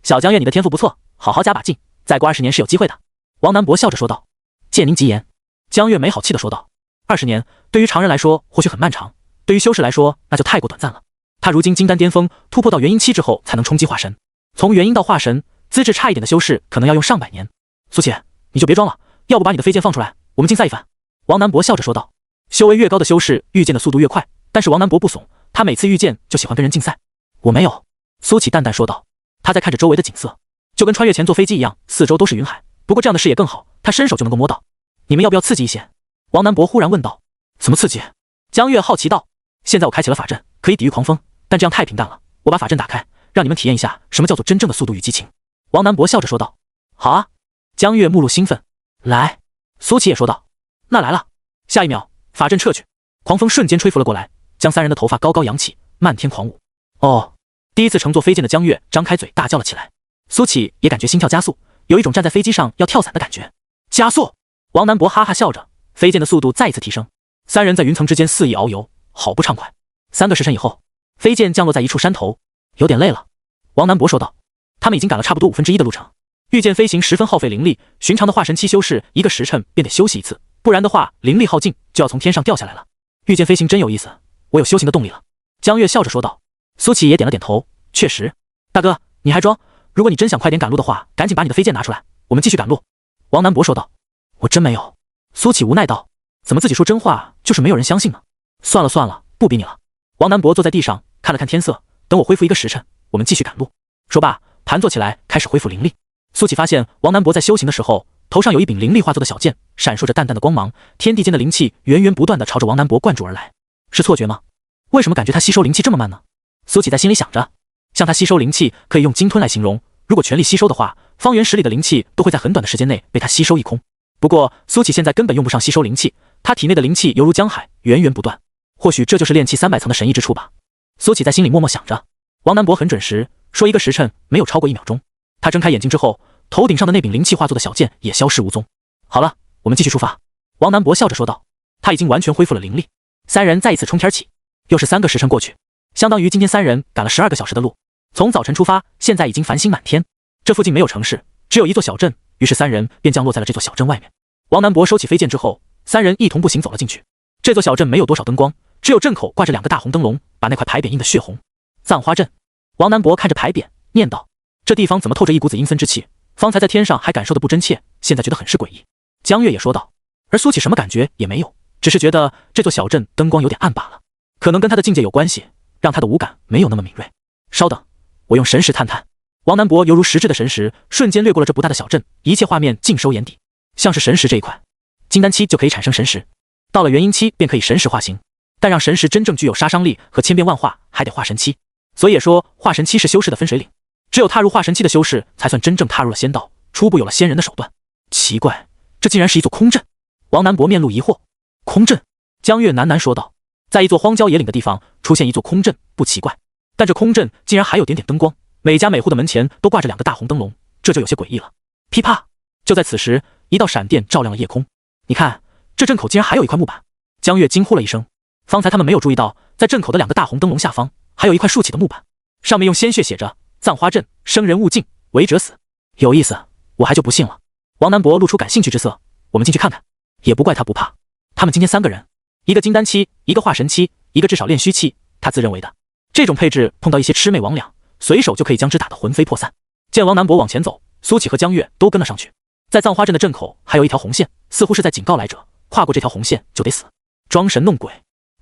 小江月你的天赋不错，好好加把劲，再过20年是有机会的。王南伯笑着说道。借您吉言。江月没好气地说道。20年对于常人来说或许很漫长，对于修士来说那就太过短暂了。他如今金丹巅峰，突破到元婴期之后才能冲击化神。从元婴到化神，资质差一点的修士可能要用上百年。苏琪，你就别装了，要不把你的飞剑放出来，我们竞赛一番。王南博笑着说道。修为越高的修士御剑的速度越快，但是王南博不怂，他每次御剑就喜欢跟人竞赛。我没有，苏琪淡淡说道。他在看着周围的景色，就跟穿越前坐飞机一样，四周都是云海。不过这样的视野更好，他伸手就能够摸到。你们要不要刺激一些？王南博忽然问道。怎么刺激？江月好奇道。现在我开启了法阵，可以抵御狂风，但这样太平淡了。我把法阵打开，让你们体验一下什么叫做真正的速度与激情。王南博笑着说道。好啊！江月目露兴奋。来，苏琪也说道。那来了。下一秒，法阵撤去，狂风瞬间吹拂了过来，将三人的头发高高扬起，漫天狂舞。哦！第一次乘坐飞剑的江月张开嘴大叫了起来。苏琪也感觉心跳加速，有一种站在飞机上要跳伞的感觉。加速！王南博哈哈笑着，飞剑的速度再一次提升。三人在云层之间肆意遨游，好不畅快。3个时辰以后，飞剑降落在一处山头。有点累了，王南博说道。他们已经赶了差不多1/5的路程。御剑飞行十分耗费灵力，寻常的化神期修士1个时辰便得休息一次，不然的话灵力耗尽就要从天上掉下来了。御剑飞行真有意思，我有修行的动力了。江月笑着说道。苏琪也点了点头，确实。大哥，你还装？如果你真想快点赶路的话，赶紧把你的飞剑拿出来，我们继续赶路。王南博说道。我真没有。苏琪无奈道。怎么自己说真话就是没有人相信呢？算了算了，不逼你了。王南博坐在地上看了看天色，等我恢复1个时辰，我们继续赶路。说罢，盘坐起来开始恢复灵力。苏琪发现王南博在修行的时候，头上有一柄灵力化作的小剑，闪烁着淡淡的光芒，天地间的灵气源源不断地朝着王南博灌注而来。是错觉吗？为什么感觉他吸收灵气这么慢呢？苏琪在心里想着。像他吸收灵气可以用鲸吞来形容，如果全力吸收的话，方圆10里的灵气都会在很短的时间内被他吸收一空。不过苏琪现在根本用不上吸收灵气，他体内的灵气犹如江海，源源不断。或许这就是炼气300层的神异之处吧。苏琪在心里默默想着。王南博很准时，说1个时辰没有超过1秒钟。他睁开眼睛之后，头顶上的那柄灵气化作的小剑也消失无踪。好了，我们继续出发。王南博笑着说道。他已经完全恢复了灵力。三人再一次冲天起，又是3个时辰过去，相当于今天三人赶了12个小时的路。从早晨出发，现在已经繁星满天。这附近没有城市，只有一座小镇，于是三人便降落在了这座小镇外面。王南博收起飞剑之后，三人一同步行走了进去。这座小镇没有多少灯光，只有镇口挂着2个大红灯笼，把那块牌匾印得血红。葬花镇。王南博看着牌匾，念道：这地方怎么透着一股子阴森之气？方才在天上还感受得不真切，现在觉得很是诡异。江月也说道。而苏起什么感觉也没有，只是觉得这座小镇灯光有点暗罢了，可能跟他的境界有关系，让他的五感没有那么敏锐。稍等，我用神识探探。王南博犹如实质的神识，瞬间掠过了这不大的小镇，一切画面尽收眼底。像是神识这一块，金丹期就可以产生神识，到了元婴期便可以神识化形，但让神识真正具有杀伤力和千变万化，还得化神期。所以也说化神期是修士的分水岭，只有踏入化神期的修士才算真正踏入了仙道，初步有了仙人的手段。奇怪，这竟然是一座空镇。王南博面露疑惑。空镇？江月喃喃说道。在一座荒郊野岭的地方出现一座空镇不奇怪，但这空镇竟然还有点点灯光，每家每户的门前都挂着2个大红灯笼，这就有些诡异了。噼啪！就在此时，一道闪电照亮了夜空。你看，这镇口竟然还有一块木板。江月惊呼了一声。方才他们没有注意到，在镇口的2个大红灯笼下方还有一块竖起的木板，上面用鲜血写着葬花镇，生人勿近，违者死。有意思，我还就不信了。王南博露出感兴趣之色。我们进去看看。也不怪他不怕，他们今天3个人，一个金丹期，一个化神期，一个至少炼虚期，他自认为的这种配置碰到一些魑魅魍魉，随手就可以将之打得魂飞魄散。见王南博往前走，苏起和江月都跟了上去。在葬花镇的镇口还有一条红线，似乎是在警告来者，跨过这条红线就得死。装神弄鬼。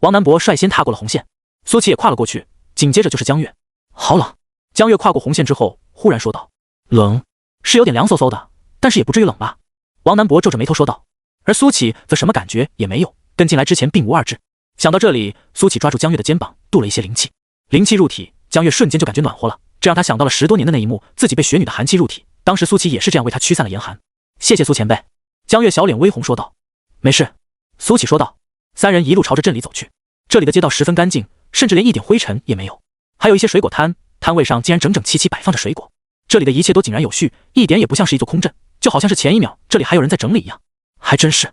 王南博率先踏过了红线，苏起也跨了过去，紧接着就是江月。好冷。江月跨过红线之后忽然说道。冷？是有点凉飕飕的，但是也不至于冷吧？王南博皱着眉头说道。而苏起则什么感觉也没有，跟进来之前并无二致。想到这里，苏起抓住江月的肩膀，渡了一些灵气。灵气入体，江月瞬间就感觉暖和了，这让他想到了10多年的那一幕，自己被雪女的寒气入体，当时苏起也是这样为他驱散了严寒。谢谢苏前辈。江月小脸微红说道。没事。苏起说道。三人一路朝着镇里走去，这里的街道十分干净，甚至连一点灰尘也没有，还有一些水果摊，摊位上竟然整整齐齐摆放着水果，这里的一切都井然有序，一点也不像是一座空镇，就好像是前一秒这里还有人在整理一样。还真是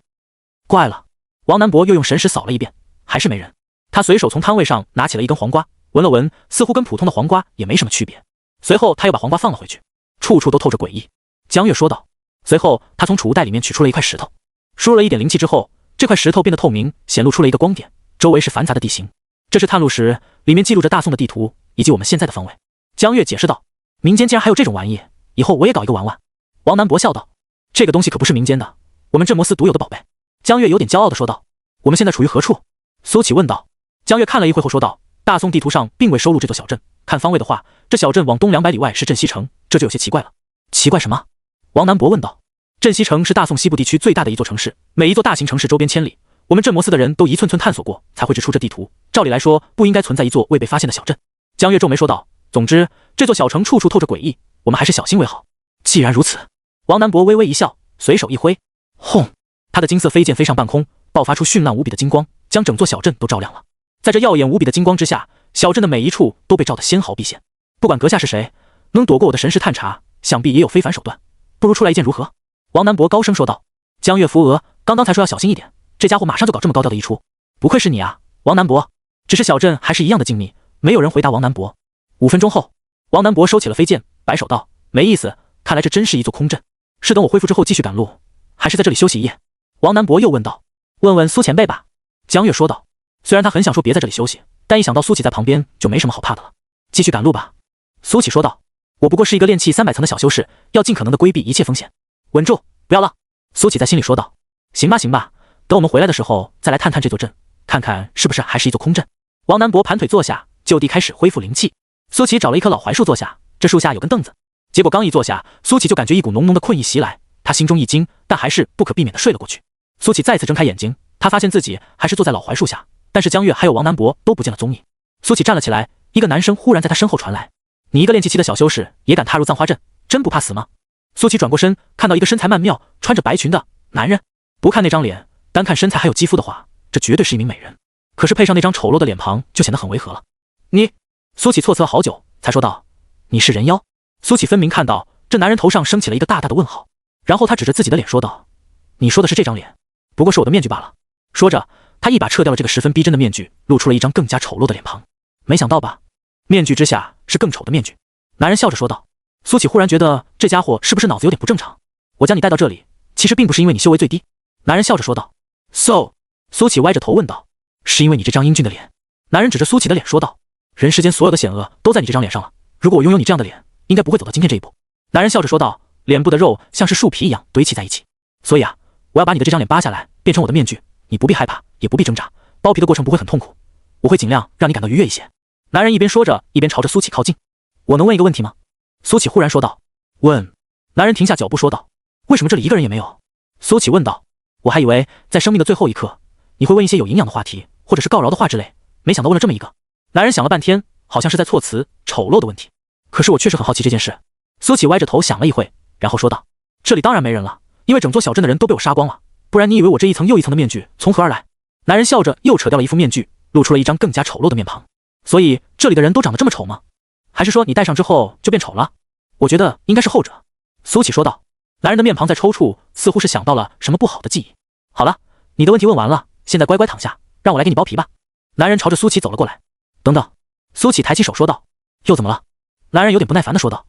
怪了。王南博又用神识扫了一遍，还是没人。他随手从摊位上拿起了一根黄瓜，闻了闻，似乎跟普通的黄瓜也没什么区别。随后他又把黄瓜放了回去，处处都透着诡异。江月说道。随后他从储物袋里面取出了一块石头，输入了一点灵气之后，这块石头变得透明，显露出了一个光点，周围是繁杂的地形。这是探路石，里面记录着大宋的地图以及我们现在的方位。江月解释道。民间竟然还有这种玩意，以后我也搞一个玩玩。王南博笑道。这个东西可不是民间的，我们镇魔司独有的宝贝。江月有点骄傲地说道。我们现在处于何处？苏启问道。江月看了一会后说道。大宋地图上并未收录这座小镇，看方位的话，这小镇往东200里外是镇西城，这就有些奇怪了。奇怪什么？王南博问道。镇西城是大宋西部地区最大的一座城市，每一座大型城市周边千里，我们镇魔司的人都一寸寸探索过，才会指出这地图。照理来说，不应该存在一座未被发现的小镇。江月皱眉说道。总之，这座小城处处透着诡异，我们还是小心为好。既然如此，王南博微微一笑，随手一挥，轰！他的金色飞剑飞上半空，爆发出绚烂无比的金光，将整座小镇都照亮了。在这耀眼无比的金光之下，小镇的每一处都被照得纤毫毕现。不管阁下是谁，能躲过我的神识探查，想必也有非凡手段。不如出来一剑如何？王南博高声说道。江月扶额，刚刚才说要小心一点，这家伙马上就搞这么高调的一出。不愧是你啊，王南博。只是小镇还是一样的静谧，没有人回答王南博。5分钟后，王南博收起了飞剑，摆手道：“没意思，看来这真是一座空镇。是等我恢复之后继续赶路，还是在这里休息一夜？”王南博又问道。“问问苏前辈吧。”江月说道。虽然他很想说别在这里休息，但一想到苏启在旁边，就没什么好怕的了。继续赶路吧。”苏启说道。“我不过是一个炼气300层的小修士，要尽可能的规避一切风险。”“稳住，不要了。”苏启在心里说道。“行吧，行吧，等我们回来的时候再来探探这座镇，看看是不是还是一座空镇。”王南博盘腿坐下，就地开始恢复灵气。苏启找了一棵老槐树坐下，这树下有根凳子。结果刚一坐下，苏启就感觉一股浓浓的困意袭来，他心中一惊，但还是不可避免的睡了过去。苏启再次睁开眼睛，他发现自己还是坐在老槐树下，但是江月还有王南博都不见了踪影。苏启站了起来，一个男声忽然在他身后传来：“你一个炼气期的小修士，也敢踏入葬花镇，真不怕死吗？”苏启转过身，看到一个身材曼妙、穿着白裙的男人。不看那张脸，单看身材还有肌肤的话，这绝对是一名美人。可是配上那张丑陋的脸庞，就显得很违和了。“你……”苏启措辞了好久，才说道：“你是人妖？”苏启分明看到这男人头上升起了一个大大的问号，然后他指着自己的脸说道：“你说的是这张脸，不过是我的面具罢了。”说着，他一把撤掉了这个十分逼真的面具，露出了一张更加丑陋的脸庞。没想到吧？面具之下是更丑的面具。男人笑着说道。苏启忽然觉得这家伙是不是脑子有点不正常？我将你带到这里，其实并不是因为你修为最低。男人笑着说道。So， 苏启歪着头问道。是因为你这张英俊的脸。男人指着苏启的脸说道。人世间所有的险恶都在你这张脸上了，如果我拥有你这样的脸，应该不会走到今天这一步。男人笑着说道，脸部的肉像是树皮一样堆砌在一起。所以啊，我要把你的这张脸扒下来，变成我的面具，你不必害怕，也不必挣扎，剥皮的过程不会很痛苦，我会尽量让你感到愉悦一些。男人一边说着，一边朝着苏启靠近。我能问一个问题吗？苏启忽然说道。问。男人停下脚步说道。为什么这里一个人也没有？苏启问道。我还以为在生命的最后一刻，你会问一些有营养的话题，或者是告饶的话之类，没想到问了这么一个。男人想了半天，好像是在措辞丑陋的问题。可是我确实很好奇这件事。苏启歪着头想了一会，然后说道。这里当然没人了，因为整座小镇的人都被我杀光了，不然你以为我这一层又一层的面具从何而来？男人笑着又扯掉了一副面具，露出了一张更加丑陋的面庞。所以这里的人都长得这么丑吗？还是说你戴上之后就变丑了？我觉得应该是后者。苏启说道。男人的面庞在抽搐，似乎是想到了什么不好的记忆。好了，你的问题问完了，现在乖乖躺下，让我来给你剥皮吧。男人朝着苏启走了过来。等等，苏启抬起手说道。又怎么了？男人有点不耐烦地说道。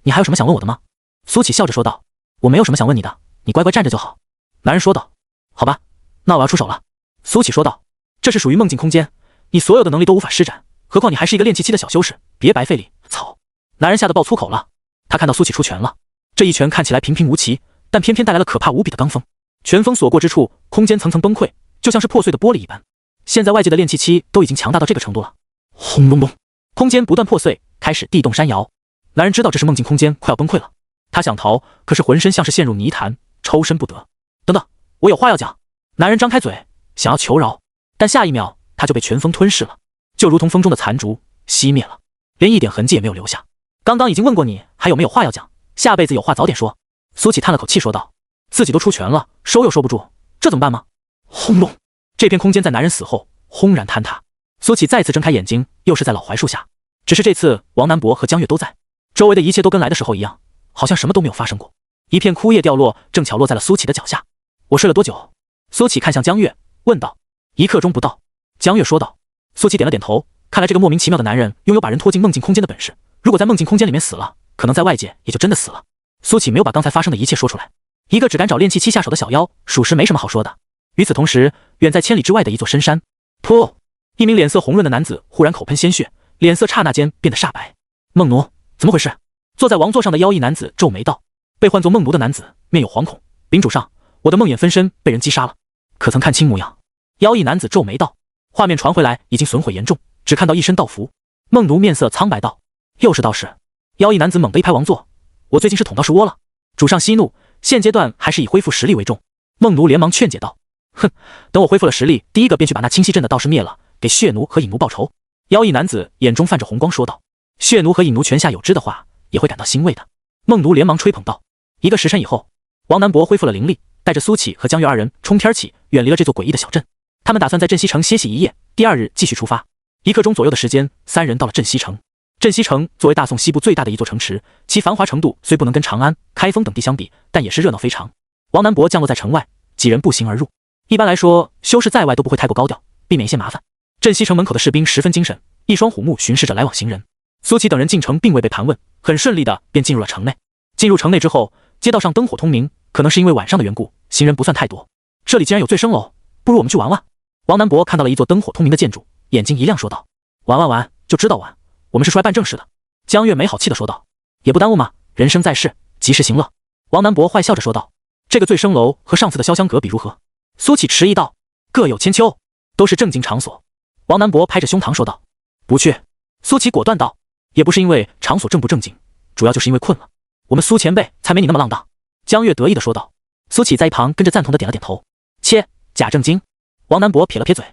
你还有什么想问我的吗？苏启笑着说道。我没有什么想问你的，你乖乖站着就好。男人说道。好吧，那我要出手了。苏启说道。这是属于梦境空间，你所有的能力都无法施展，何况你还是一个炼气期的小修士，别白费力。操！男人吓得爆粗口了。他看到苏启出拳了，这一拳看起来平平无奇，但偏偏带来了可怕无比的罡风。拳风所过之处，空间层层崩溃，就像是破碎的玻璃一般。现在外界的炼气期都已经强大到这个程度了。轰隆隆，空间不断破碎，开始地动山摇。男人知道这是梦境空间快要崩溃了，他想逃，可是浑身像是陷入泥潭，抽身不得。等等，我有话要讲。男人张开嘴想要求饶，但下一秒他就被拳风吞噬了，就如同风中的残烛，熄灭了，连一点痕迹也没有留下。刚刚已经问过你还有没有话要讲，下辈子有话早点说。苏启叹了口气说道。自己都出拳了，收又收不住，这怎么办吗？轰隆，这片空间在男人死后轰然坍塌。苏启再次睁开眼睛，又是在老槐树下，只是这次王南博和江月都在，周围的一切都跟来的时候一样，好像什么都没有发生过。一片枯叶掉落，正巧落在了苏启的脚下。我睡了多久？苏启看向江月问道。1刻钟不到。江月说道。苏启点了点头，看来这个莫名其妙的男人拥有把人拖进梦境空间的本事，如果在梦境空间里面死了，可能在外界也就真的死了。苏启没有把刚才发生的一切说出来。一个只敢找炼气期下手的小妖，属实没什么好说的。与此同时，远在千里之外的一座深山，噗！一名脸色红润的男子忽然口喷鲜血，脸色刹那间变得煞白。梦奴，怎么回事？坐在王座上的妖异男子皱眉道。被唤作梦奴的男子面有惶恐，禀主上，我的梦魇分身被人击杀了，可曾看清模样？妖异男子皱眉道。画面传回来，已经损毁严重，只看到一身道服。梦奴面色苍白道，又是道士。妖异男子猛地一拍王座，我最近是捅道士窝了。主上息怒，现阶段还是以恢复实力为重。梦奴连忙劝解道，哼，等我恢复了实力，第一个便去把那清溪镇的道士灭了，给血奴和影奴报仇。妖异男子眼中泛着红光说道，血奴和影奴泉下有知的话，也会感到欣慰的。梦奴连忙吹捧道。一个时辰以后，王南博恢复了灵力，带着苏启和江月二人冲天起，远离了这座诡异的小镇。他们打算在镇西城歇息一夜，第二日继续出发。1刻钟左右的时间，三人到了镇西城。镇西城作为大宋西部最大的一座城池，其繁华程度虽不能跟长安、开封等地相比，但也是热闹非常。王南博降落在城外，几人步行而入。一般来说，修士在外都不会太过高调，避免一些麻烦。镇西城门口的士兵十分精神，一双虎目巡视着来往行人。苏启等人进城并未被盘问，很顺利的便进入了城内。进入城内之后，街道上灯火通明，可能是因为晚上的缘故，行人不算太多。这里既然有醉生楼，不如我们去玩玩。王南博看到了一座灯火通明的建筑，眼睛一亮说道，玩就知道玩，我们是出来办正事的。江月没好气的说道，也不耽误嘛，人生在世，及时行乐。王南博坏笑着说道，这个醉生楼和上次的潇湘阁比如何？苏启迟疑道，各有千秋，都是正经场所。王南博拍着胸膛说道，不去。苏启果断道，也不是因为场所正不正经，主要就是因为困了，我们苏前辈才没你那么浪荡。江月得意的说道。苏启在一旁跟着赞同的点了点头，切，假正经。王南博撇了撇嘴。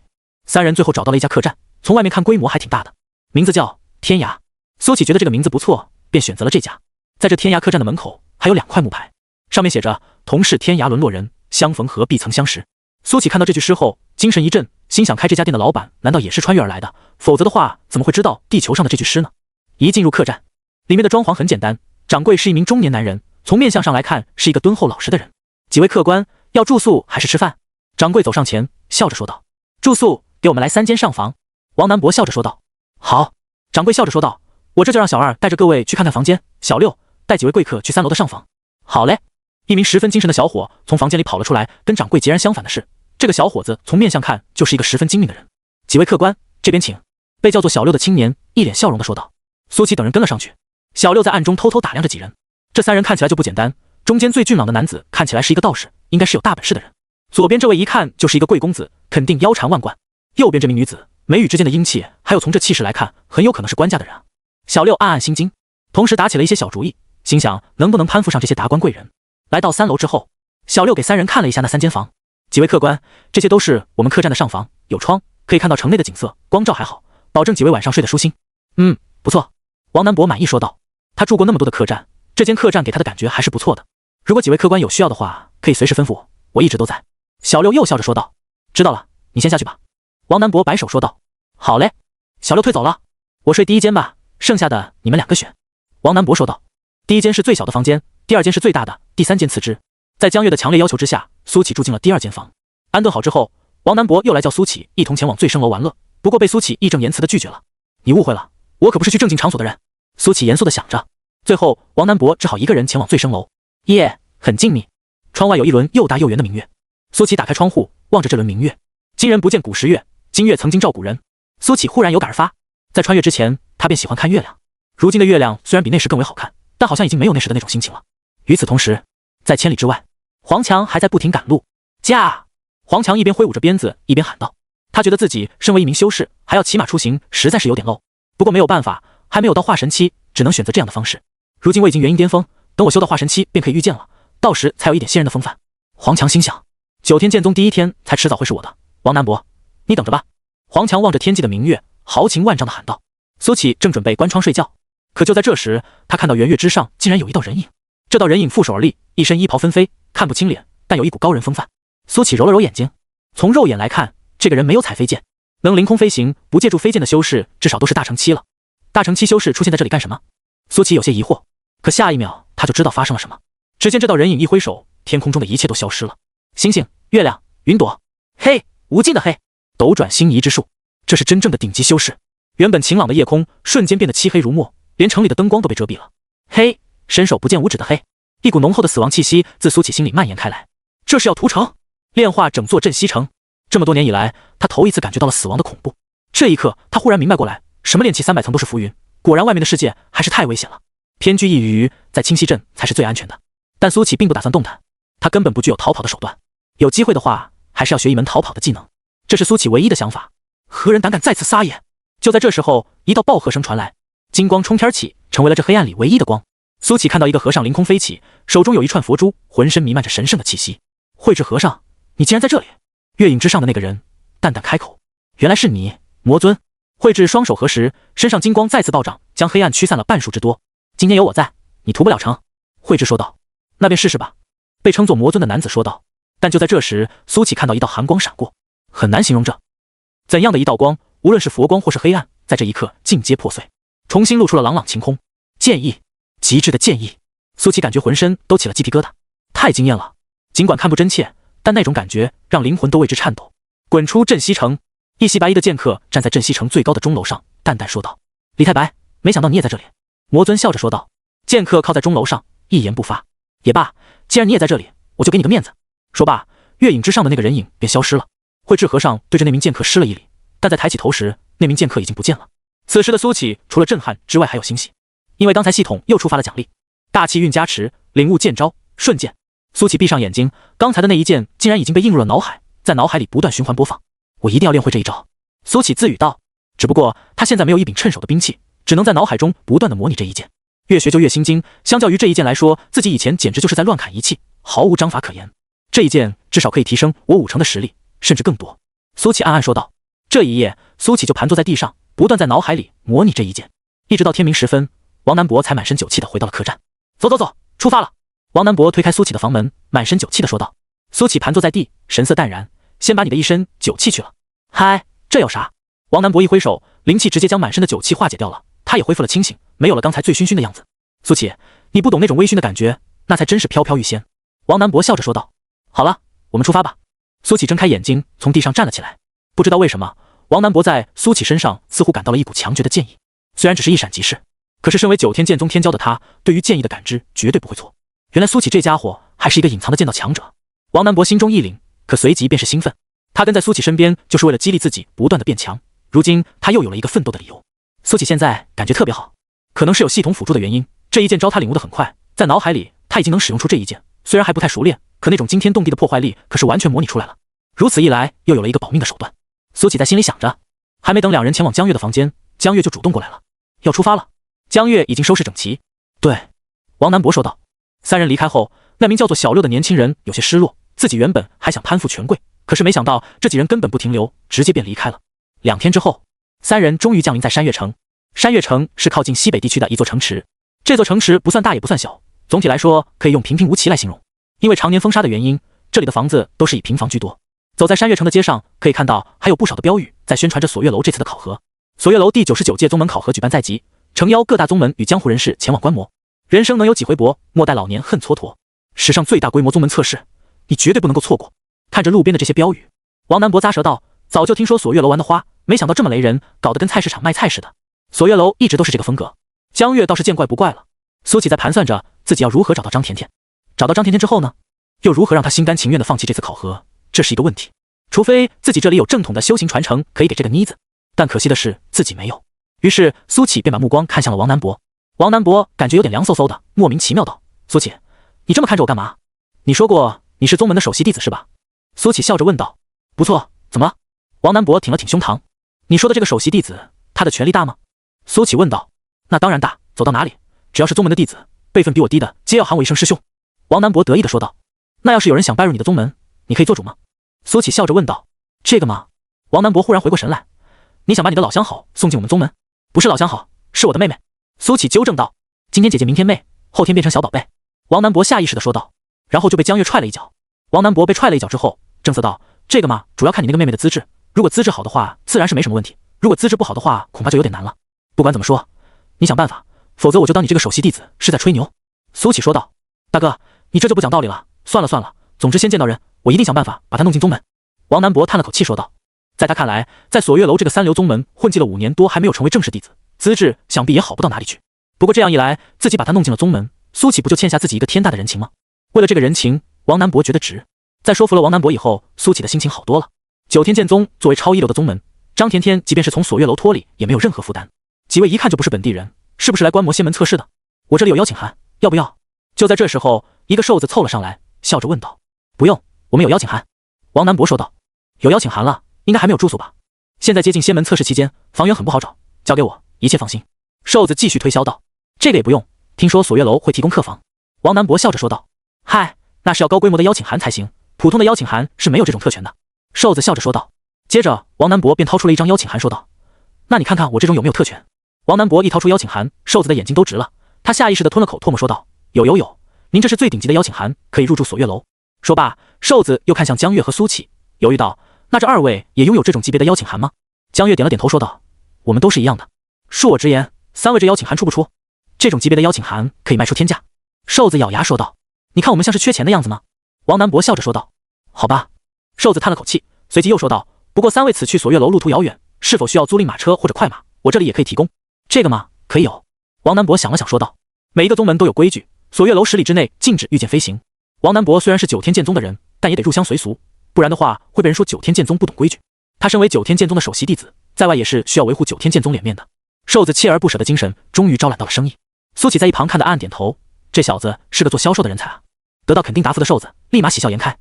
三人最后找到了一家客栈，从外面看规模还挺大的，名字叫天涯。苏启觉得这个名字不错，便选择了这家。在这天涯客栈的门口还有2块木牌，上面写着同是天涯沦落人，相逢何必曾相识。苏启看到这句诗后精神一振，心想开这家店的老板难道也是穿越而来的，否则的话怎么会知道地球上的这句诗呢？一进入客栈，里面的装潢很简单，掌柜是一名中年男人，从面相上来看是一个敦厚老实的人。几位客官，要住宿还是吃饭？掌柜走上前笑着说道，住宿，给我们来3间上房。王南博笑着说道，好。掌柜笑着说道，我这就让小二带着各位去看看房间，小六带几位贵客去3楼的上房。好嘞。一名十分精神的小伙从房间里跑了出来，跟掌柜截然相反的是，这个小伙子从面相看就是一个十分精明的人。几位客官，这边请。被叫做小六的青年一脸笑容的说道。苏启等人跟了上去，小六在暗中偷偷打量着几人。这3人看起来就不简单，中间最俊朗的男子看起来是一个道士，应该是有大本事的人。左边这位一看就是一个贵公子，肯定腰缠万贯。右边这名女子，眉宇之间的英气，还有从这气势来看，很有可能是官家的人啊。小六暗暗心惊，同时打起了一些小主意，心想能不能攀附上这些达官贵人。来到3楼之后，小六给3人看了一下那3间房。几位客官，这些都是我们客栈的上房，有窗，可以看到城内的景色，光照还好，保证几位晚上睡得舒心。不错。王南博满意说道。他住过那么多的客栈，这间客栈给他的感觉还是不错的。如果几位客官有需要的话，可以随时吩咐我一直都在。小六又笑着说道。知道了，你先下去吧。王南博摆手说道。好嘞。小六退走了。我睡第1间吧，剩下的你们2个选。王南博说道。第1间是最小的房间，第2间是最大的，第3间次之。在江月的强烈要求之下，苏启住进了第2间房。安顿好之后，王南博又来叫苏启一同前往醉生楼玩乐，不过被苏启义正言辞的拒绝了。你误会了，我可不是去正经场所的人。苏启严肃的想着。最后王南博只好一个人前往醉生楼。夜很静谧，窗外有一轮又大又圆的明月。苏启打开窗户，望着这轮明月。今人不见古时月，今月曾经照古人。苏启忽然有感而发，在穿越之前他便喜欢看月亮，如今的月亮虽然比那时更为好看，但好像已经没有那时的那种心情了。与此同时，在千里之外，黄强还在不停赶路。驾！黄强一边挥舞着鞭子一边喊道。他觉得自己身为一名修士，还要骑马出行，实在是有点 low。不过没有办法，还没有到化神期，只能选择这样的方式。如今我已经元婴巅峰，等我修到化神期便可以遇见了，到时才有一点仙人的风范。黄强心想，9天剑宗第1天才迟早会是我的。王南博，你等着吧。黄强望着天际的明月，豪情万丈地喊道。苏启正准备关窗睡觉，可就在这时，他看到圆月之上竟然有一道人影。这道人影负手而立，一身衣袍纷飞，看不清脸，但有一股高人风范。苏启揉了揉眼睛，从肉眼来看，这个人没有踩飞剑，能凌空飞行不借助飞剑的修士至少都是大成期了。大成期修士出现在这里干什么？苏启有些疑惑，可下一秒他就知道发生了什么。只见这道人影一挥手，天空中的一切都消失了，星星、月亮、云朵，黑，无尽的黑，斗转星移之术，这是真正的顶级修士。原本晴朗的夜空瞬间变得漆黑如墨，连城里的灯光都被遮蔽了。黑，伸手不见五指的黑，一股浓厚的死亡气息自苏启心里蔓延开来。这是要屠城，炼化整座镇西城。这么多年以来，他头一次感觉到了死亡的恐怖。这一刻，他忽然明白过来，什么炼气300层都是浮云，果然外面的世界还是太危险了。偏居一隅，在清溪镇才是最安全的。但苏启并不打算动弹，他根本不具有逃跑的手段。有机会的话，还是要学一门逃跑的技能。这是苏启唯一的想法。何人胆敢再次撒野？就在这时候，一道爆喝声传来，金光冲天起，成为了这黑暗里唯一的光。苏启看到一个和尚凌空飞起，手中有一串佛珠，浑身弥漫着神圣的气息。慧智和尚，你竟然在这里！月影之上的那个人淡淡开口：“原来是你，魔尊。”慧智双手合十，身上金光再次暴涨，将黑暗驱散了半数之多。今天有我在，你屠不了成。慧智说道：“那便试试吧。”被称作魔尊的男子说道。但就在这时，苏启看到一道寒光闪过，很难形容这怎样的一道光，无论是佛光或是黑暗，在这一刻尽皆破碎，重新露出了朗朗晴空。剑意，极致的剑意。苏启感觉浑身都起了鸡皮疙瘩，太惊艳了。尽管看不真切，但那种感觉让灵魂都为之颤抖。滚出镇西城！一袭白衣的剑客站在镇西城最高的钟楼上，淡淡说道：“李太白，没想到你也在这里。”魔尊笑着说道。剑客靠在钟楼上，一言不发。也罢，既然你也在这里，我就给你个面子。说罢，月影之上的那个人影便消失了。慧智和尚对着那名剑客施了一礼，但在抬起头时，那名剑客已经不见了。此时的苏启除了震撼之外，还有欣喜，因为刚才系统又触发了奖励，大气运加持，领悟剑招，瞬剑。苏启闭上眼睛，刚才的那一剑竟然已经被映入了脑海，在脑海里不断循环播放。我一定要练会这一招，苏启自语道。只不过他现在没有一柄趁手的兵器，只能在脑海中不断的模拟这一剑。越学就越心惊，相较于这一剑来说，自己以前简直就是在乱砍一气，毫无章法可言。这一剑至少可以提升我5成的实力，甚至更多。苏启暗暗说道。这一夜，苏启就盘坐在地上，不断在脑海里模拟这一剑，一直到天明时分，王南博才满身酒气的回到了客栈。走走走，出发了。王南博推开苏启的房门，满身酒气的说道。苏启盘坐在地，神色淡然，先把你的一身酒气去了。嗨，这有啥？王南博一挥手，灵气直接将满身的酒气化解掉了，他也恢复了清醒，没有了刚才醉醺醺的样子。苏启，你不懂那种微醺的感觉，那才真是飘飘欲仙。王南博笑着说道。好了，我们出发吧。苏启睁开眼睛，从地上站了起来。不知道为什么，王南博在苏启身上似乎感到了一股强绝的剑意，虽然只是一闪即逝，可是身为9天剑宗天骄的他，对于剑意的感知绝对不会错。原来苏启这家伙还是一个隐藏的剑道强者。王南博心中一凛，可随即便是兴奋。他跟在苏启身边就是为了激励自己不断的变强，如今他又有了一个奋斗的理由。苏启现在感觉特别好，可能是有系统辅助的原因，这一剑招他领悟的很快，在脑海里他已经能使用出这一剑，虽然还不太熟练，可那种惊天动地的破坏力可是完全模拟出来了。如此一来，又有了一个保命的手段。苏启在心里想着，还没等两人前往江月的房间，江月就主动过来了，要出发了。江月已经收拾整齐。对，王南博说道。三人离开后，那名叫做小六的年轻人有些失落，自己原本还想攀附权贵，可是没想到这几人根本不停留，直接便离开了。2天之后，三人终于降临在山岳城。山岳城是靠近西北地区的一座城池，这座城池不算大也不算小，总体来说可以用平平无奇来形容。因为常年风沙的原因，这里的房子都是以平房居多。走在山岳城的街上，可以看到还有不少的标语在宣传着锁月楼这次的考核。锁月楼第99届宗门考核举办在即，诚邀各大宗门与江湖人士前往观摩。人生能有几回搏，莫待老年恨蹉跎。史上最大规模宗门测试，你绝对不能够错过。看着路边的这些标语，王南博咂舌道：早就听说锁月楼玩的花，没想到这么雷人，搞得跟菜市场卖菜似的。锁月楼一直都是这个风格。江月倒是见怪不怪了。苏启在盘算着自己要如何找到张甜甜，找到张甜甜之后呢，又如何让他心甘情愿地放弃这次考核，这是一个问题。除非自己这里有正统的修行传承可以给这个妮子，但可惜的是自己没有。于是苏启便把目光看向了王南博。王南博感觉有点凉飕飕的，莫名其妙道：苏启，你这么看着我干嘛？你说过你是宗门的首席弟子是吧？苏启笑着问道。不错，怎么了？王南博挺了挺胸膛。你说的这个首席弟子，他的权力大吗？苏启问道。那当然大，走到哪里，只要是宗门的弟子，辈分比我低的皆要喊我一声师兄。王南博得意地说道。那要是有人想拜入你的宗门，你可以做主吗？苏启笑着问道。这个吗？王南博忽然回过神来。你想把你的老相好送进我们宗门？不是老相好，是我的妹妹。苏启纠正道。今天姐姐明天妹，后天变成小宝贝。王南博下意识地说道，然后就被江月踹了一脚。王南博被踹了一脚之后，正色道：这个嘛，主要看你那个妹妹的资质，如果资质好的话，自然是没什么问题，如果资质不好的话，恐怕就有点难了。不管怎么说，你想办法，否则我就当你这个首席弟子是在吹牛。苏启说道。大哥，你这就不讲道理了，算了算了，总之先见到人，我一定想办法把他弄进宗门。王南博叹了口气说道。在他看来，在锁月楼这个三流宗门混迹了5年多，还没有成为正式弟子，资质想必也好不到哪里去。不过这样一来，自己把他弄进了宗门，苏启不就欠下自己一个天大的人情吗？为了这个人情，王南博觉得值。在说服了王南博以后，苏启的心情好多了。9天剑宗作为超一流的宗门，张甜甜即便是从锁月楼脱离，也没有任何负担。几位一看就不是本地人，是不是来观摩仙门测试的？我这里有邀请函，要不要？就在这时候，一个瘦子凑了上来，笑着问道：“不用，我们有邀请函。”王南博说道：“有邀请函了，应该还没有住宿吧？现在接近仙门测试期间，房源很不好找，交给我，一切放心。”瘦子继续推销道：“这个也不用，听说锁月楼会提供客房。”王南博笑着说道：“嗨，那是要高规模的邀请函才行，普通的邀请函是没有这种特权的。”瘦子笑着说道。接着，王南博便掏出了一张邀请函，说道：“那你看看我这种有没有特权？”王南博一掏出邀请函，瘦子的眼睛都直了，他下意识地吞了口唾沫，说道：“有，您这是最顶级的邀请函，可以入住锁月楼。”说罢，瘦子又看向江月和苏启，犹豫道：“那这二位也拥有这种级别的邀请函吗？”江月点了点头，说道：“我们都是一样的。恕我直言，3位这邀请函出不出？这种级别的邀请函可以卖出天价。”瘦子咬牙说道：“你看我们像是缺钱的样子吗？”王南博笑着说道：“好吧。”瘦子叹了口气，随即又说道：“不过3位此去锁月楼路途遥远，是否需要租赁马车或者快马？我这里也可以提供。”这个吗？可以有。王南博想了想说道：“每一个宗门都有规矩，锁月楼10里之内禁止御剑飞行。王南博虽然是9天剑宗的人，但也得入乡随俗，不然的话会被人说9天剑宗不懂规矩。他身为9天剑宗的首席弟子，在外也是需要维护9天剑宗脸面的。”瘦子锲而不舍的精神终于招揽到了生意。苏启在一旁看得暗暗点头，这小子是个做销售的人才啊。得到肯定答复的瘦子立马喜笑颜开：“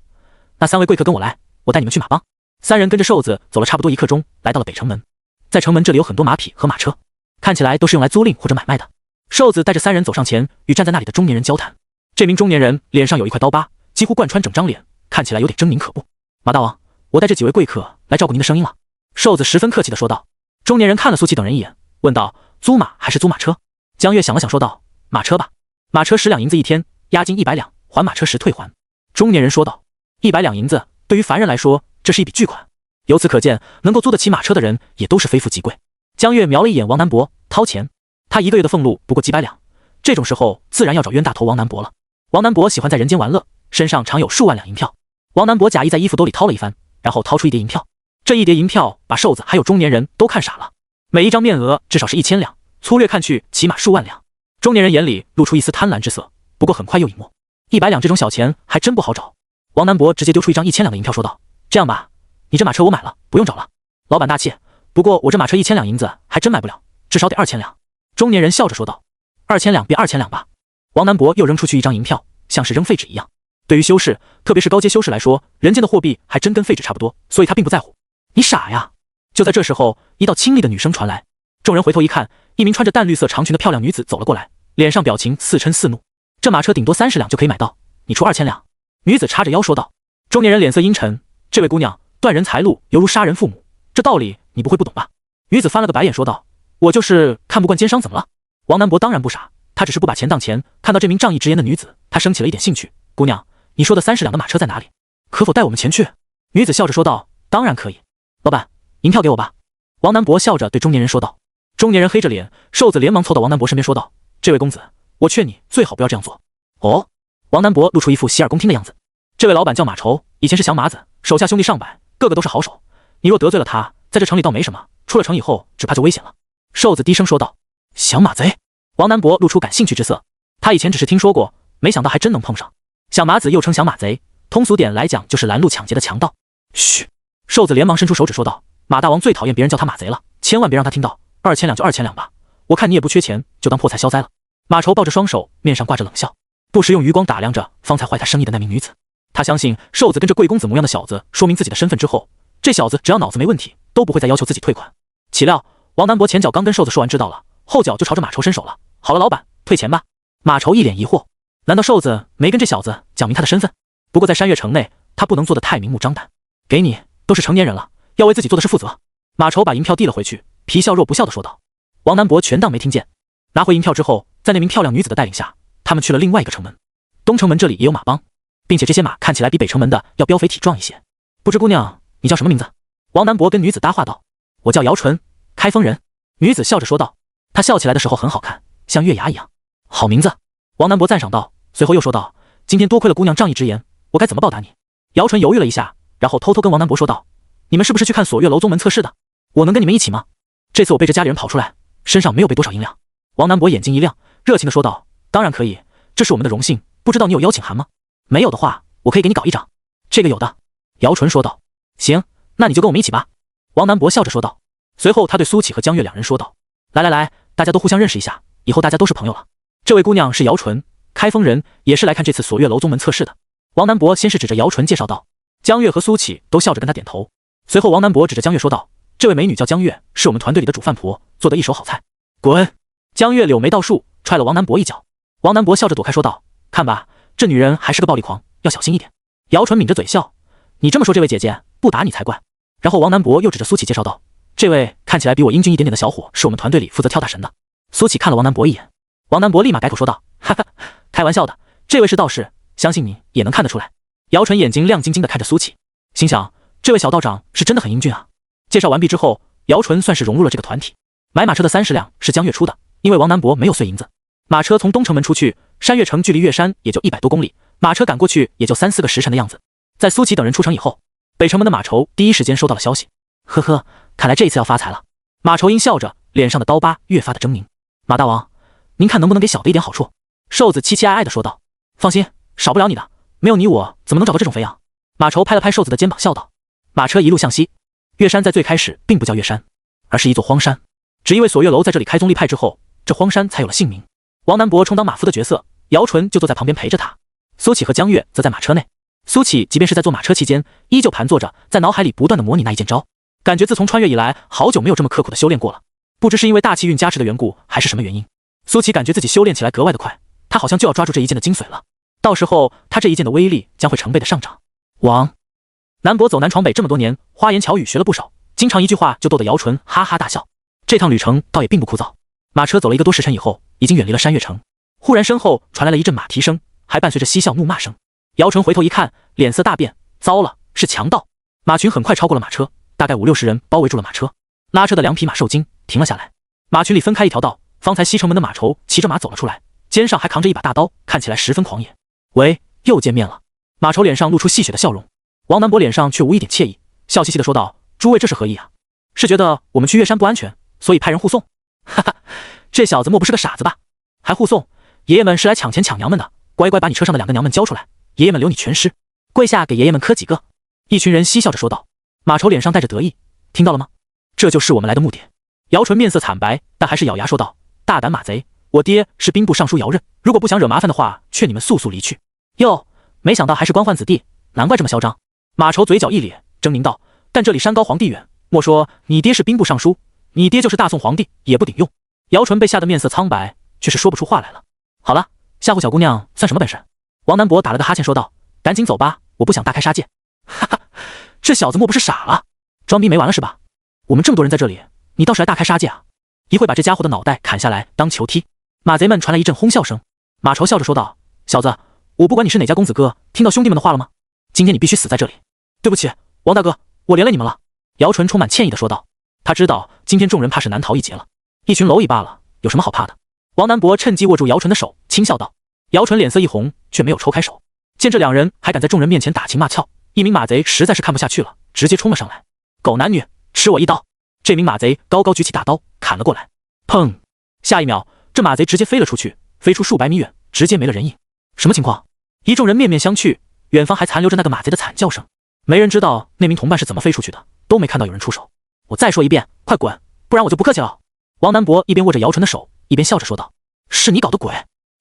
那3位贵客跟我来，我带你们去马帮。”3人跟着瘦子走了差不多1刻钟，来到了北城门。在城门这里有很多马匹和马车，看起来都是用来租赁或者买卖的。瘦子带着3人走上前，与站在那里的中年人交谈。这名中年人脸上有一块刀疤，几乎贯穿整张脸，看起来有点狰狞可怖。“马大王，我带这几位贵客来照顾您的生意了。”瘦子十分客气地说道。中年人看了苏启等人一眼，问道：“租马还是租马车？”江月想了想说道：“马车吧，马车10两银子一天，押金100两，还马车时退还。”中年人说道：“100两银子，对于凡人来说，这是一笔巨款。由此可见，能够租得起马车的人也都是非富即贵。”江月瞄了一眼王南博，掏钱。他1个月的俸禄不过几百两，这种时候自然要找冤大头王南博了。王南博喜欢在人间玩乐，身上常有数万两银票。王南博假意在衣服兜里掏了一番，然后掏出1叠银票。这1叠银票把瘦子还有中年人都看傻了，每一张面额至少是1000两，粗略看去起码数万两。中年人眼里露出一丝贪婪之色，不过很快又隐没。100两这种小钱还真不好找。王南博直接丢出一张1000两的银票，说道：“这样吧，你这马车我买了，不用找了。”老板大气，不过我这马车1000两银子还真买不了，至少得2000两。中年人笑着说道：“2000两便2000两吧。”王南博又扔出去一张银票，像是扔废纸一样。对于修士，特别是高阶修士来说，人间的货币还真跟废纸差不多，所以他并不在乎。你傻呀！就在这时候，一道清丽的女声传来，众人回头一看，一名穿着淡绿色长裙的漂亮女子走了过来，脸上表情似嗔似怒：“这马车顶多30两就可以买到，你出2000两？”女子叉着腰说道。中年人脸色阴沉：“这位姑娘，断人财路犹如杀人父母，这道理你不会不懂吧？”女子翻了个白眼说道：“我就是看不惯奸商，怎么了？”王南博当然不傻，他只是不把钱当钱，看到这名仗义直言的女子，他升起了一点兴趣。“姑娘，你说的30两的马车在哪里？可否带我们前去？”女子笑着说道：“当然可以。老板，银票给我吧。”王南博笑着对中年人说道。中年人黑着脸，瘦子连忙凑到王南博身边说道：“这位公子，我劝你最好不要这样做。”哦，王南博露出一副洗耳恭听的样子。这位老板叫马稠，以前是降马子，手下兄弟上百，个个都是好手。你若得罪了他，在这城里倒没什么，出了城以后只怕就危险了。瘦子低声说道。降马贼？王南博露出感兴趣之色。他以前只是听说过，没想到还真能碰上。降马子又称降马贼，通俗点来讲就是拦路抢劫的强盗。嘘！瘦子连忙伸出手指说道：“马大王最讨厌别人叫他马贼了，千万别让他听到。2000两就2000两吧，我看你也不缺钱，就当破财消灾了。”马稠抱着双手，面上挂着冷笑，不时用余光打量着方才坏他生意的那名女子。他相信瘦子跟这贵公子模样的小子说明自己的身份之后，这小子只要脑子没问题，都不会再要求自己退款。岂料王南博前脚刚跟瘦子说完知道了，后脚就朝着马稠伸手了。“好了，老板，退钱吧。”马稠一脸疑惑，难道瘦子没跟这小子讲明他的身份？不过在山岳城内，他不能做得太明目张胆。给你，都是成年人了，要为自己做的事负责。马稠把银票递了回去，皮笑肉不笑地说道。王南博全当没听见。拿回银票之后，在那名漂亮女子的带领下，他们去了另外一个城门。东城门这里也有马帮，并且这些马看起来比北城门的要膘肥体壮一些。不知姑娘你叫什么名字？王南博跟女子搭话道。我叫姚纯，开封人。女子笑着说道。她笑起来的时候很好看，像月牙一样。好名字。王南博赞赏道，随后又说道：“今天多亏了姑娘仗义直言，我该怎么报答你？”姚纯犹豫了一下，然后偷偷跟王南博说道：“你们是不是去看锁月楼宗门测试的？我能跟你们一起吗？这次我背着家里人跑出来，身上没有背多少银两。”王南博眼睛一亮，热情地说道：“当然可以，这是我们的荣幸。不知道你有邀请函吗？没有的话，我可以给你搞一张。”这个有的。姚纯说道。行，那你就跟我们一起吧。王南博笑着说道。随后他对苏启和江月两人说道：“来来来，大家都互相认识一下，以后大家都是朋友了。这位姑娘是姚纯，开封人，也是来看这次锁月楼宗门测试的。”王南博先是指着姚纯介绍道，江月和苏启都笑着跟他点头。随后王南博指着江月说道：“这位美女叫江月，是我们团队里的主饭婆，做的一手好菜。”滚！江月柳眉倒竖，踹了王南博一脚。王南博笑着躲开说道：“看吧，这女人还是个暴力狂，要小心一点。”姚纯抿着嘴笑：“你这么说，这位姐姐不打你才怪。”然后王南博又指着苏启介绍道：“这位看起来比我英俊一点点的小伙，是我们团队里负责跳大神的。”苏启看了王南博一眼，王南博立马改口说道：“哈哈，开玩笑的，这位是道士，相信你也能看得出来。”姚纯眼睛亮晶晶地看着苏启，心想这位小道长是真的很英俊啊。介绍完毕之后，姚纯算是融入了这个团体。买马车的30辆是江月出的，因为王南博没有碎银子。马车从东城门出去，山岳城距离岳山也就100多公里，马车赶过去也就3-4个时辰的样子。在苏启等人出城以后，北城门的马筹第一时间收到了消息。呵呵，看来这次要发财了。马筹阴笑着，脸上的刀疤越发的狰狞。马大王，您看能不能给小的一点好处？瘦子期期艾艾的说道。放心，少不了你的，没有你我怎么能找到这种肥羊？马筹拍了拍瘦子的肩膀笑道。马车一路向西，岳山在最开始并不叫岳山，而是一座荒山。只因为锁月楼在这里开宗立派之后，这荒山才有了姓名。王南博充当马夫的角色，姚纯就坐在旁边陪着他。苏启和江月则在马车内。苏启即便是在坐马车期间，依旧盘坐着，在脑海里不断的模拟那一剑招，感觉自从穿越以来，好久没有这么刻苦的修炼过了。不知是因为大气运加持的缘故，还是什么原因，苏启感觉自己修炼起来格外的快，他好像就要抓住这一剑的精髓了。到时候他这一剑的威力将会成倍的上涨。王南博走南闯北这么多年，花言巧语学了不少，经常一句话就逗得姚纯哈哈大笑。这趟旅程倒也并不枯燥。马车走了1个多时辰以后，已经远离了山岳城。忽然身后传来了一阵马蹄声，还伴随着嬉笑怒骂声。姚纯回头一看，脸色大变，糟了，是强盗！马群很快超过了马车，大概50-60人包围住了马车。拉车的2匹马受惊，停了下来。马群里分开一条道，方才西城门的马筹骑着马走了出来，肩上还扛着一把大刀，看起来十分狂野。喂，又见面了。马筹脸上露出戏谑的笑容，王南博脸上却无一点惬意，笑嘻嘻的说道：“诸位这是何意啊？是觉得我们去岳山不安全，所以派人护送？哈哈，这小子莫不是个傻子吧？还护送？爷爷们是来抢钱抢娘们的，乖乖把你车上的2个娘们交出来，爷爷们留你全尸，跪下给爷爷们磕几个。”一群人嬉笑着说道。马筹脸上带着得意，听到了吗？这就是我们来的目的。姚纯面色惨白，但还是咬牙说道：“大胆马贼，我爹是兵部尚书姚任，如果不想惹麻烦的话，劝你们速速离去。”哟，没想到还是官宦子弟，难怪这么嚣张。马筹嘴角一咧，狰狞道：“但这里山高皇帝远，莫说你爹是兵部尚书，你爹就是大宋皇帝也不顶用。”姚纯被吓得面色苍白，却是说不出话来了。好了，吓唬小姑娘算什么本事？王南博打了个哈欠说道：“赶紧走吧，我不想大开杀戒。”哈哈，这小子莫不是傻了？装逼没完了是吧？我们这么多人在这里，你倒是来大开杀戒啊？一会把这家伙的脑袋砍下来当球踢。马贼们传来一阵哄笑声。马筹笑着说道：“小子，我不管你是哪家公子哥，听到兄弟们的话了吗？今天你必须死在这里。”对不起，王大哥，我连累你们了。姚纯充满歉意的说道。他知道今天众人怕是难逃一劫了，一群蝼蚁罢了，有什么好怕的？王南博趁机握住姚纯的手，轻笑道。姚纯脸色一红，却没有抽开手。见这2人还敢在众人面前打情骂俏，一名马贼实在是看不下去了，直接冲了上来。狗男女，吃我一刀！这名马贼高高举起大刀砍了过来，砰！下一秒，这马贼直接飞了出去，飞出数百米远，直接没了人影。什么情况？一众人面面相觑，远方还残留着那个马贼的惨叫声。没人知道那名同伴是怎么飞出去的，都没看到有人出手。我再说一遍，快滚，不然我就不客气了。王南博一边握着姚纯的手，一边笑着说道：“是你搞的鬼！”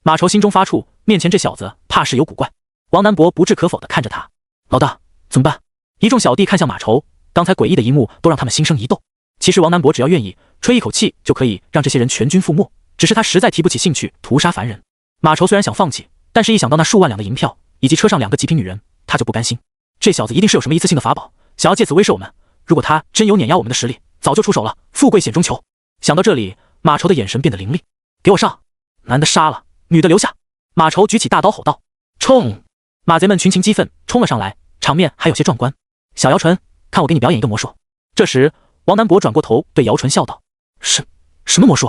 马筹心中发怵，面前这小子怕是有古怪。王南博不置可否地看着他：“老大，怎么办？”一众小弟看向马筹，刚才诡异的一幕都让他们心生一动。其实王南博只要愿意，吹一口气就可以让这些人全军覆没，只是他实在提不起兴趣屠杀凡人。马筹虽然想放弃，但是一想到那数万两的银票以及车上2个极品女人，他就不甘心。这小子一定是有什么一次性的法宝，想要借此威慑我们。如果他真有碾压我们的实力，早就出手了，富贵险中求。想到这里，马筹的眼神变得凌厉。给我上！男的杀了，女的留下！马筹举起大刀吼道：“冲！”马贼们群情激愤，冲了上来，场面还有些壮观。小姚纯，看我给你表演一个魔术。这时，王南博转过头对姚纯笑道：“什么魔术？”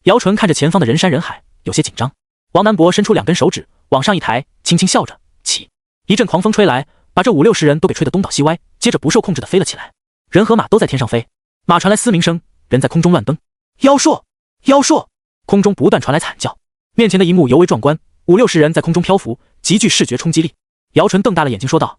姚纯看着前方的人山人海，有些紧张。王南博伸出2根手指往上一抬，轻轻笑着起。一阵狂风吹来，把这50-60人都给吹得东倒西歪，接着不受控制的飞了起来。人和马都在天上飞，马传来嘶鸣声，人在空中乱蹬。妖术！妖术！空中不断传来惨叫。面前的一幕尤为壮观，50-60人在空中漂浮，极具视觉冲击力。姚纯瞪大了眼睛说道：“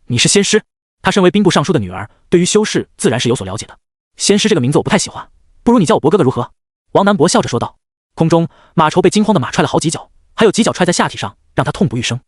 你是仙师？”他身为兵部尚书的女儿，对于修士自然是有所了解的。仙师这个名字我不太喜欢，不如你叫我博哥哥如何？王南博笑着说道。空中，马稠被惊慌的马踹了好几脚，还有几脚踹在下体上，让他痛不欲生。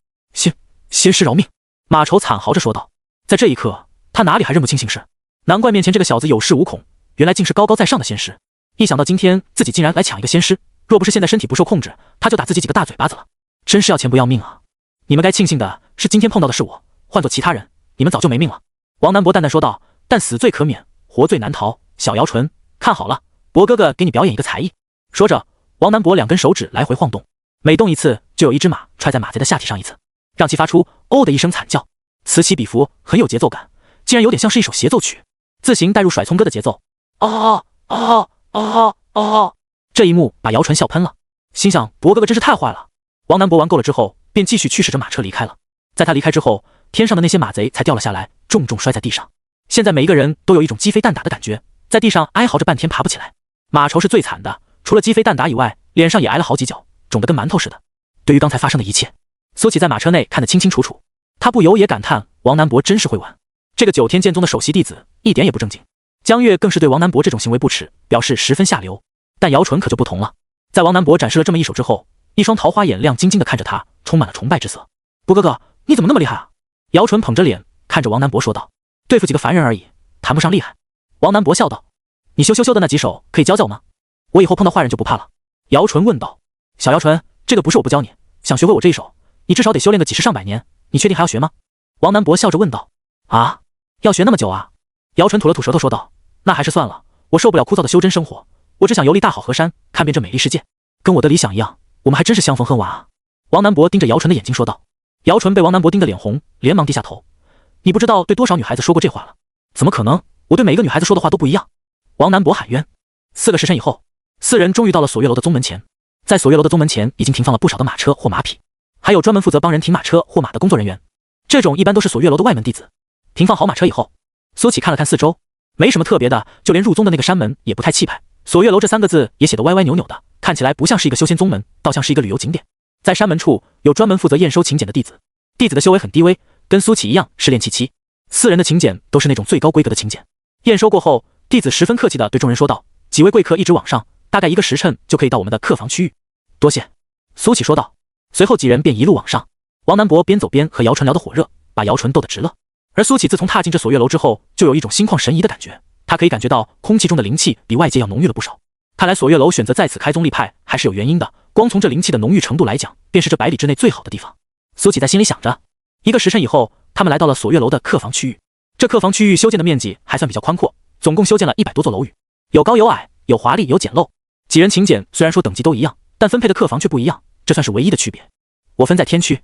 仙师饶命！马稠惨嚎着说道。在这一刻，他哪里还认不清形势？难怪面前这个小子有恃无恐，原来竟是高高在上的仙师。一想到今天自己竟然来抢一个仙师，若不是现在身体不受控制，他就打自己几个大嘴巴子了。真是要钱不要命啊！你们该庆幸的是今天碰到的是我，换做其他人，你们早就没命了。王南博淡淡说道。但死罪可免，活罪难逃。小姚纯，看好了，博哥哥给你表演一个才艺。说着，王南博2根手指来回晃动，每动一次就有一只马踹在马贼的下体上一次，让其发出哦的一声惨叫，此起彼伏，很有节奏感，竟然有点像是一首协奏曲，自行带入甩葱歌的节奏。这一幕把姚纯笑喷了，心想博哥哥真是太坏了。王南博玩够了之后，便继续驱使着马车离开了。在他离开之后，天上的那些马贼才掉了下来，重重摔在地上。现在每一个人都有一种鸡飞蛋打的感觉，在地上哀嚎着半天爬不起来。马稠是最惨的，除了鸡飞蛋打以外，脸上也挨了好几脚，肿得跟馒头似的。对于刚才发生的一切，苏启在马车内看得清清楚楚，他不由也感叹王南博真是会玩。这个9天剑宗的首席弟子一点也不正经。江月更是对王南博这种行为不耻，表示十分下流。但姚纯可就不同了，在王南博展示了这么一手之后，一双桃花眼亮晶晶地看着他，充满了崇拜之色。博哥哥，你怎么那么厉害啊？姚纯捧着脸看着王南博说道。对付几个凡人而已，谈不上厉害。王南博笑道。你羞的那几手可以教教我吗？我以后碰到坏人就不怕了。姚纯问道。小姚纯，这个不是我不教你，想学会我这一手，你至少得修炼个几十上百年，你确定还要学吗？王南博笑着问道。啊，要学那么久啊？姚纯吐了吐舌头说道。那还是算了，我受不了枯燥的修真生活，我只想游历大好河山，看遍这美丽世界，跟我的理想一样，我们还真是相逢恨晚啊。王南博盯着姚纯的眼睛说道。姚纯被王南博盯得脸红，连忙低下头。你不知道对多少女孩子说过这话了？怎么可能？我对每一个女孩子说的话都不一样。王南博喊冤。4个时辰以后，4人终于到了锁月楼的宗门前。在锁月楼的宗门前已经停放了不少的马车或马匹，还有专门负责帮人停马车或马的工作人员。这种一般都是锁月楼的外门弟子。停放好马车以后，苏启看了看四周，没什么特别的，就连入宗的那个山门也不太气派。锁月楼这3个字也写得歪歪扭扭的，看起来不像是一个修仙宗门，倒像是一个旅游景点。在山门处有专门负责验收请柬的弟子，弟子的修为很低微，跟苏启一样是炼气期。4人的请柬都是那种最高规格的请柬。验收过后，弟子十分客气地对众人说道：“几位贵客一直往上，大概1个时辰就可以到我们的客房区域。”多谢。苏启说道。随后几人便一路往上。王南博边走边和姚纯聊得火热，把姚纯逗得直乐。而苏启自从踏进这锁月楼之后，就有一种心旷神怡的感觉，他可以感觉到空气中的灵气比外界要浓郁了不少。看来锁月楼选择在此开宗立派还是有原因的，光从这灵气的浓郁程度来讲，便是这100里之内最好的地方。苏启在心里想着。1个时辰以后，他们来到了锁月楼的客房区域。这客房区域修建的面积还算比较宽阔，总共修建了100多座楼宇，有高有矮，有华丽有简陋。几人请柬虽然说等级都一样，但分配的客房却不一样，这算是唯一的区别。我分在天区。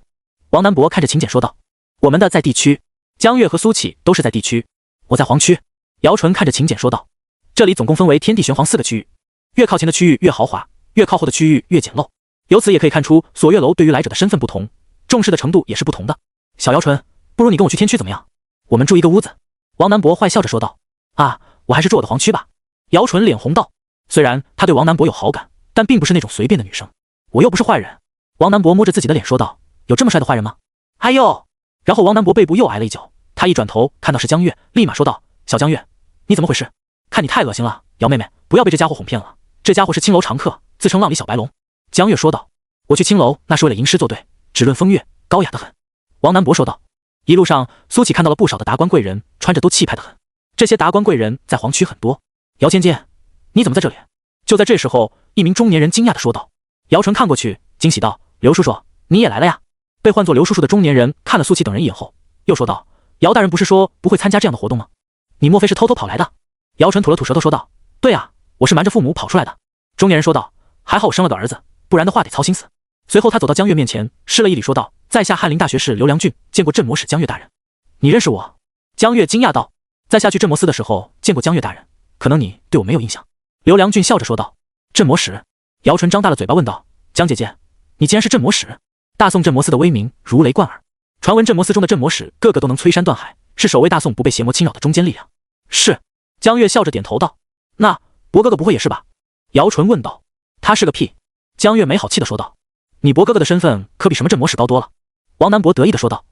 王南博看着请柬说道。我们的在地区。江月和苏启都是在地区。我在黄区。姚纯看着请柬说道。这里总共分为天地玄黄4个区域，越靠前的区域越豪华，越靠后的区域越简陋。由此也可以看出锁月楼对于来者的身份不同，重视的程度也是不同的。小姚纯，不如你跟我去天区怎么样？我们住一个屋子。王南博坏笑着说道。啊，我还是住我的黄区吧。姚纯脸红道。虽然他对王南博有好感，但并不是那种随便的女生。我又不是坏人。王南博摸着自己的脸说道。有这么帅的坏人吗？哎呦！然后王南博背部又挨了一脚，他一转头看到是江月，立马说道。小江月，你怎么回事？看你太恶心了，姚妹妹，不要被这家伙哄骗了。这家伙是青楼常客，自称浪里小白龙。江月说道。我去青楼那是为了吟诗作对，只论风月，高雅得很。王南博说道。一路上，苏启看到了不少的达官贵人，穿着都气派得很。这些达官贵人在黄区很多。姚芊芊，你怎么在这里？就在这时候，一名中年人惊讶地说道。姚纯看过去，惊喜道：刘叔叔，你也来了呀？被唤作刘叔叔的中年人看了苏启等人一眼后，又说道：姚大人不是说不会参加这样的活动吗？你莫非是偷偷跑来的？姚纯吐了吐舌头说道：对啊，我是瞒着父母跑出来的。中年人说道：还好我生了个儿子，不然的话得操心死。随后他走到江月面前，施了一礼说道：在下翰林大学士刘良俊，见过镇魔使江月大人。你认识我？江月惊讶道：在下去镇魔司的时候见过江月大人，可能你对我没有印象。刘良俊笑着说道。镇魔使？姚纯张大了嘴巴问道。江姐姐，你竟然是镇魔使？大宋镇魔司的威名如雷贯耳，传闻镇魔司中的镇魔使个个都能摧山断海，是守卫大宋不被邪魔侵扰的中坚力量。是。江月笑着点头道。那博哥哥不会也是吧？姚纯问道。他是个屁。江月没好气地说道。你博哥哥的身份可比什么镇魔使高多了。王南博得意地说道。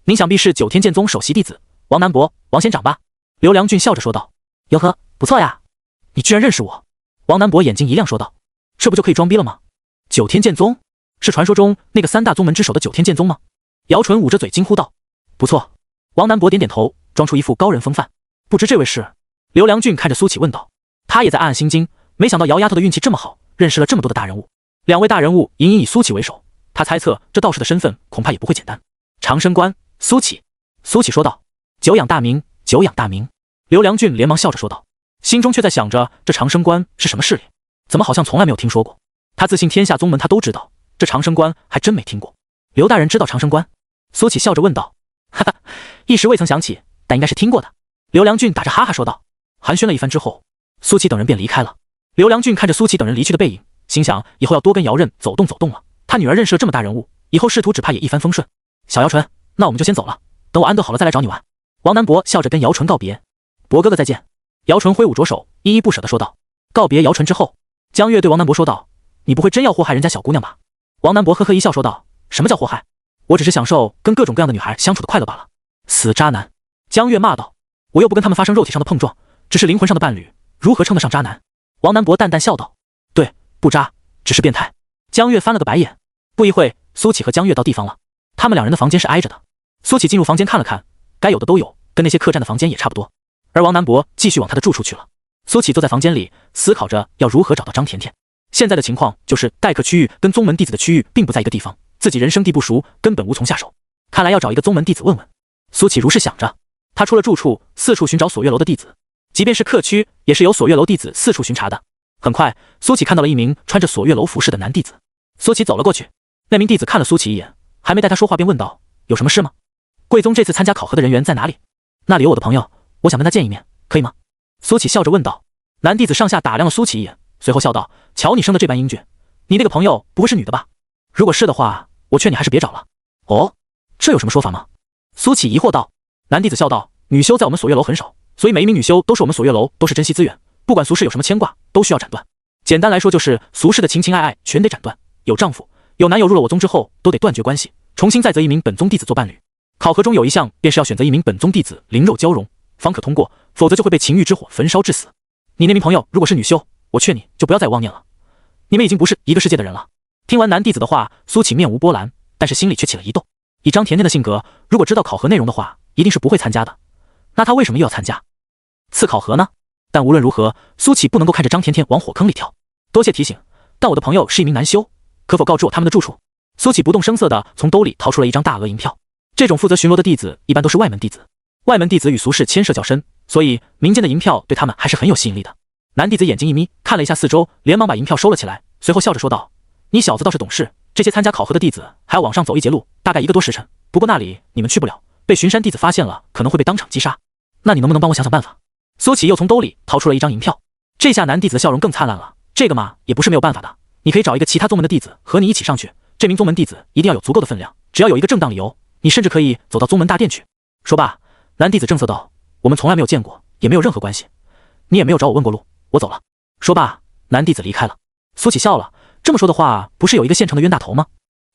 您想必是9天剑宗首席弟子王南博，王仙长吧？刘良俊笑着说道。哟呵，不错呀。你居然认识我？王南博眼睛一亮说道，这不就可以装逼了吗？九天剑宗是传说中那个三大宗门之首的九天剑宗吗？姚纯捂着嘴惊呼道。不错。王南博点点头，装出一副高人风范。不知这位是？刘良俊看着苏启问道。他也在暗暗心惊，没想到姚丫头的运气这么好，认识了这么多的大人物。两位大人物隐隐以苏启为首，他猜测这道士的身份恐怕也不会简单。长生观，苏启。苏启说道。久仰大名，久仰大名。刘良俊连忙笑着说道，心中却在想着这长生观是什么势力，怎么好像从来没有听说过。他自信天下宗门他都知道，这长生观还真没听过。刘大人知道长生观？苏启笑着问道。哈哈，一时未曾想起，但应该是听过的。刘良俊打着哈哈说道。寒暄了一番之后，苏启等人便离开了。刘良俊看着苏启等人离去的背影，心想以后要多跟姚任走动走动了。他女儿认识了这么大人物，以后仕途只怕也一帆风顺。小姚纯，那我们就先走了，等我安顿好了再来找你玩。王南博笑着跟姚纯告别。博哥哥再见。姚纯挥舞着手，依依不舍地说道。告别姚纯之后，江月对王南博说道，你不会真要祸害人家小姑娘吧？王南博呵呵一笑说道，什么叫祸害？我只是享受跟各种各样的女孩相处的快乐罢了。死渣男！江月骂道，我又不跟他们发生肉体上的碰撞，只是灵魂上的伴侣，如何称得上渣男？王南博淡淡笑道，对，不渣，只是变态。江月翻了个白眼。不一会，苏启和江月到地方了，他们两人的房间是挨着的。苏启进入房间看了看，该有的都有，跟那些客栈的房间也差不多。而王南博继续往他的住处去了。苏启坐在房间里，思考着要如何找到张甜甜。现在的情况就是待客区域跟宗门弟子的区域并不在一个地方，自己人生地不熟，根本无从下手。看来要找一个宗门弟子问问。苏启如是想着，他出了住处，四处寻找锁月楼的弟子，即便是客区，也是由锁月楼弟子四处巡查的。很快，苏启看到了一名穿着锁月楼服饰的男弟子。苏启走了过去，那名弟子看了苏启一眼，还没待他说话便问道，有什么事吗？贵宗这次参加考核的人员在哪里？那里有我的朋友，我想跟他见一面，可以吗？苏启笑着问道。男弟子上下打量了苏启一眼，随后笑道，瞧你生的这般英俊，你那个朋友不会是女的吧？如果是的话，我劝你还是别找了。哦，这有什么说法吗？苏启疑惑道。男弟子笑道，女修在我们锁月楼很少，所以每一名女修都是我们锁月楼都是珍惜资源，不管俗世有什么牵挂，都需要斩断。简单来说就是俗世的情情爱爱全得斩断，有丈夫有男友入了我宗之后都得断绝关系，重新再择一名本宗弟子做伴侣。考核中有一项便是要选择一名本宗弟子灵肉交融方可通过，否则就会被情欲之火焚烧致死。你那名朋友如果是女修，我劝你就不要再妄念了，你们已经不是一个世界的人了。听完男弟子的话，苏启面无波澜，但是心里却起了疑窦。以张甜甜的性格，如果知道考核内容的话，一定是不会参加的。那他为什么又要参加次考核呢？但无论如何，苏启不能够看着张甜甜往火坑里跳。多谢提醒，但我的朋友是一名男修，可否告知我他们的住处？苏启不动声色地从兜里掏出了一张大额银票。这种负责巡逻的弟子一般都是外门弟子，外门弟子与俗世牵涉较深，所以民间的银票对他们还是很有吸引力的。男弟子眼睛一眯，看了一下四周，连忙把银票收了起来，随后笑着说道，你小子倒是懂事，这些参加考核的弟子还要往上走一截路，大概1个多时辰，不过那里你们去不了，被巡山弟子发现了，可能会被当场击杀。那你能不能帮我想想办法？苏启又从兜里掏出了一张银票。这下男弟子的笑容更灿烂了，这个嘛也不是没有办法的，你可以找一个其他宗门的弟子和你一起上去，这名宗门弟子一定要有足够的分量，只要有一个正当理由，你甚至可以走到宗门大殿去。说罢，男弟子正色道，我们从来没有见过，也没有任何关系，你也没有找我问过路，我走了。说罢，男弟子离开了。苏启笑了，这么说的话，不是有一个现成的冤大头吗？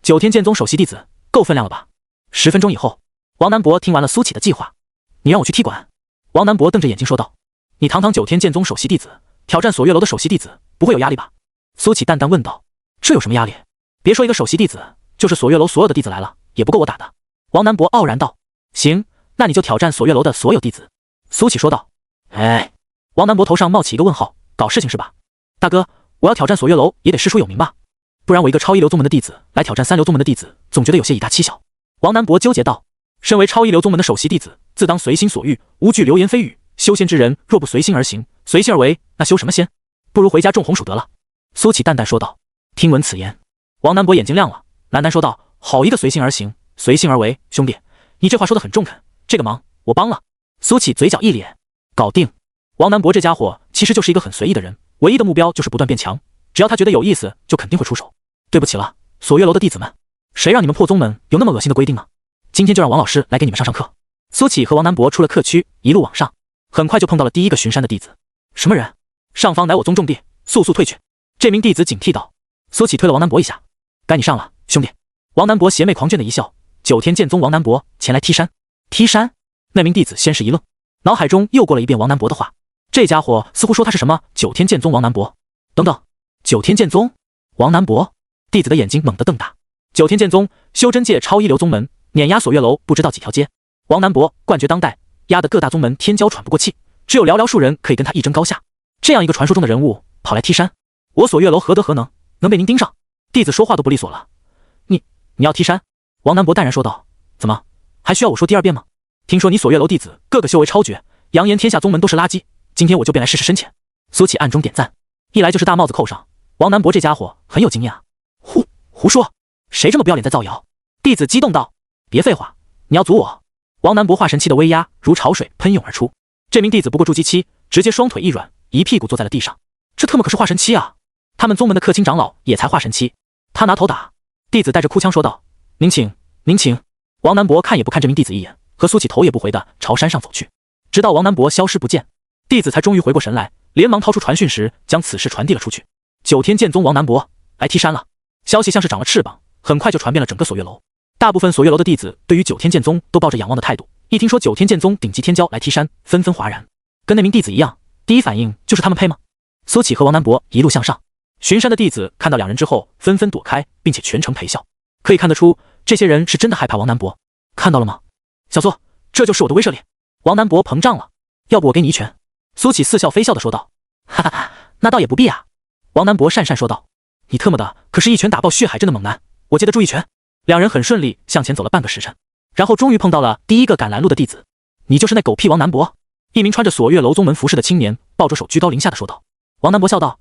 九天剑宗首席弟子，够分量了吧？10分钟以后，王南博听完了苏启的计划。你让我去踢馆？王南博瞪着眼睛说道，你堂堂九天剑宗首席弟子，挑战锁月楼的首席弟子，不会有压力吧？苏启淡淡问道。这有什么压力？别说一个首席弟子，就是锁月楼所有的弟子来了，也不够我打的。王南博傲然道。行，那你就挑战锁月楼的所有弟子。苏启说道。哎，王南博头上冒起一个问号，搞事情是吧？大哥，我要挑战锁月楼也得师出有名吧，不然我一个超一流宗门的弟子来挑战3流宗门的弟子，总觉得有些以大欺小。王南博纠结道。身为超一流宗门的首席弟子，自当随心所欲，无惧流言蜚语。修仙之人若不随心而行，随心而为，那修什么仙？不如回家种红薯得了。苏启淡淡说道。听闻此言，王南博眼睛亮了，喃喃说道，好一个随心而行，随心而为，兄弟，你这话说得很中肯，这个忙我帮了。苏启嘴角一咧，搞定。王南博这家伙其实就是一个很随意的人，唯一的目标就是不断变强，只要他觉得有意思，就肯定会出手。对不起了，锁月楼的弟子们，谁让你们破宗门有那么恶心的规定呢？今天就让王老师来给你们上课。苏启和王南博出了客区，一路往上，很快就碰到了第一个巡山的弟子。什么人？上方乃我宗重弟，速速退去。这名弟子警惕道。苏启推了王南博一下，该你上了，兄弟。王南博邪魅狂狷的一笑，九天剑宗王南博前来踢山。踢山？那名弟子先是一愣，脑海中又过了一遍王南博的话。这家伙似乎说他是什么九天剑宗王南博。等等，九天剑宗王南博？弟子的眼睛猛地瞪大。九天剑宗，修真界超一流宗门，碾压锁月楼不知道几条街。王南博冠绝当代，压得各大宗门天骄喘不过气，只有寥寥数人可以跟他一争高下。这样一个传说中的人物跑来踢山，我锁月楼何德何能，能被您盯上？弟子说话都不利索了。你要踢山？王南博淡然说道。怎么，还需要我说第二遍吗？听说你锁月楼弟子个个修为超绝，扬言天下宗门都是垃圾，今天我就便来试试深浅。苏启暗中点赞，一来就是大帽子扣上，王南博这家伙很有经验啊。胡说，谁这么不要脸在造谣？弟子激动道。别废话，你要阻我！王南博化神期的威压如潮水喷涌而出，这名弟子不过筑基期，直接双腿一软，一屁股坐在了地上。这特么可是化神期啊！他们宗门的客卿长老也才化神期，他拿头打。弟子带着哭腔说道：“您请。”王南博看也不看这名弟子一眼，和苏启头也不回的朝山上走去。直到王南博消失不见，弟子才终于回过神来，连忙掏出传讯时将此事传递了出去。九天剑宗王南博来踢山了。消息像是长了翅膀，很快就传遍了整个锁月楼。大部分锁月楼的弟子对于九天剑宗都抱着仰望的态度，一听说九天剑宗顶级天骄来踢山，纷纷哗然。跟那名弟子一样，第一反应就是他们配吗？苏启和王南博一路向上，巡山的弟子看到两人之后纷纷躲开，并且全程陪笑。可以看得出，这些人是真的害怕王南博。看到了吗，小苏，这就是我的威慑力。王南博膨胀了，要不我给你一拳？苏启似笑非笑的说道。哈哈哈，那倒也不必啊。王南博讪讪说道。你特么的可是一拳打爆血海镇的猛男，我接得住一拳？两人很顺利向前走了半个时辰，然后终于碰到了第一个赶拦路的弟子。你就是那狗屁王南博？一名穿着锁月楼宗门服饰的青年抱着手居高临下的说道。王南博笑道：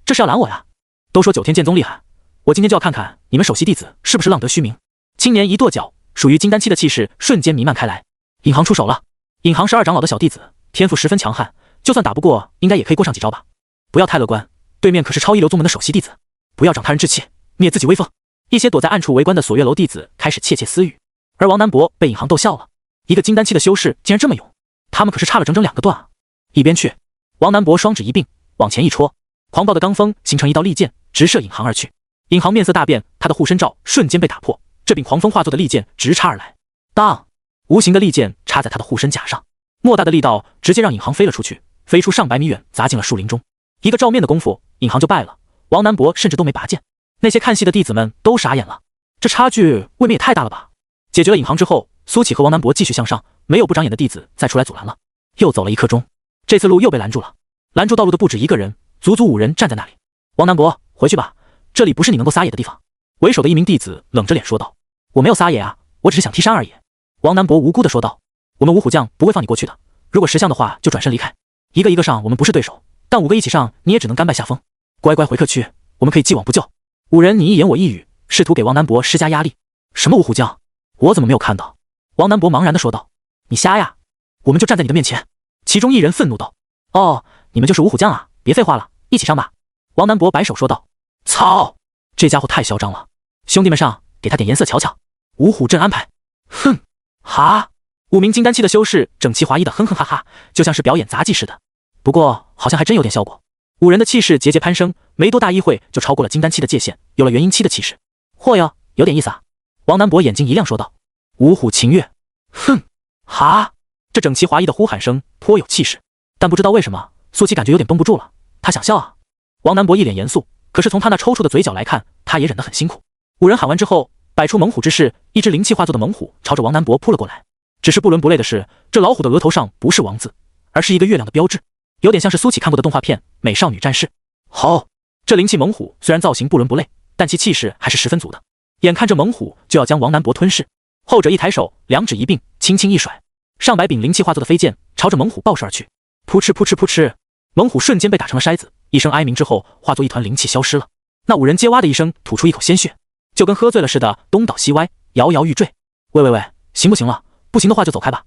这是要拦我呀？都说九天剑宗厉害，我今天就要看看你们首席弟子是不是浪得虚名。青年一跺脚，属于金丹期的气势瞬间弥漫开来。尹航出手了。尹航是二长老的小弟子，天赋十分强悍，就算打不过应该也可以过上几招吧。不要太乐观，对面可是超一流宗门的首席弟子，不要长他人志气，灭自己威风。一些躲在暗处围观的锁月楼弟子开始窃窃私语，而王南博被尹航逗笑了。一个金丹期的修士竟然这么勇，他们可是差了整整2个段啊！一边去！王南博双指一并往前一戳，狂暴的罡风形成一道利剑，直射尹航而去。尹航面色大变，他的护身罩瞬间被打破，这柄狂风化作的利剑直插而来。当！无形的利剑插在他的护身甲上，莫大的力道直接让尹航飞了出去，飞出上百米远，砸进了树林中。一个照面的功夫，尹航就败了。王南博甚至都没拔剑，那些看戏的弟子们都傻眼了，这差距未免也太大了吧！解决了尹航之后，苏启和王南博继续向上，没有不长眼的弟子再出来阻拦了。又走了1刻钟，这次路又被拦住了。拦住道路的不止1个人，足足5人站在那里。王南博，回去吧，这里不是你能够撒野的地方。为首的一名弟子冷着脸说道。我没有撒野啊，我只是想踢山而已。王南博无辜地说道。我们五虎将不会放你过去的，如果识相的话就转身离开。一个一个上我们不是对手，但5个一起上你也只能甘拜下风。乖乖回客去，我们可以既往不咎。5人你一言我一语，试图给王南博施加压力。什么五虎将？我怎么没有看到？王南博茫然地说道。你瞎呀，我们就站在你的面前。其中一人愤怒道。哦，你们就是五虎将啊，别废话了，一起上吧。王南博摆手说道。操，这家伙太嚣张了，兄弟们上，给他点颜色瞧瞧。五虎阵安排。哼，哈！5名金丹期的修士整齐划一的哼哼哈哈，就像是表演杂技似的。不过好像还真有点效果。5人的气势节节攀升，没多大一会就超过了金丹期的界限，有了元婴期的气势。嚯哟，有点意思啊！王南博眼睛一亮说道。五虎擒月。哼，哈！这整齐划一的呼喊声颇有气势，但不知道为什么，苏琪感觉有点绷不住了，他想笑啊。王南博一脸严肃，可是从他那抽搐的嘴角来看，他也忍得很辛苦。5人喊完之后，摆出猛虎之势，一只灵气化作的猛虎朝着王南博扑了过来。只是不伦不类的是，这老虎的额头上不是王字，而是一个月亮的标志，有点像是苏琪看过的动画片《美少女战士》。好，这灵气猛虎虽然造型不伦不类，但其气势还是十分足的。眼看着猛虎就要将王南博吞噬，后者一抬手，2指一并，轻轻一甩，上百柄灵气化作的飞剑朝着猛虎爆射而去。扑哧扑哧扑哧，猛虎瞬间被打成了筛子，一声哀鸣之后，化作一团灵气消失了。那5人皆哇的一声吐出一口鲜血，就跟喝醉了似的，东倒西歪，摇摇欲坠。喂，行不行了？不行的话就走开吧。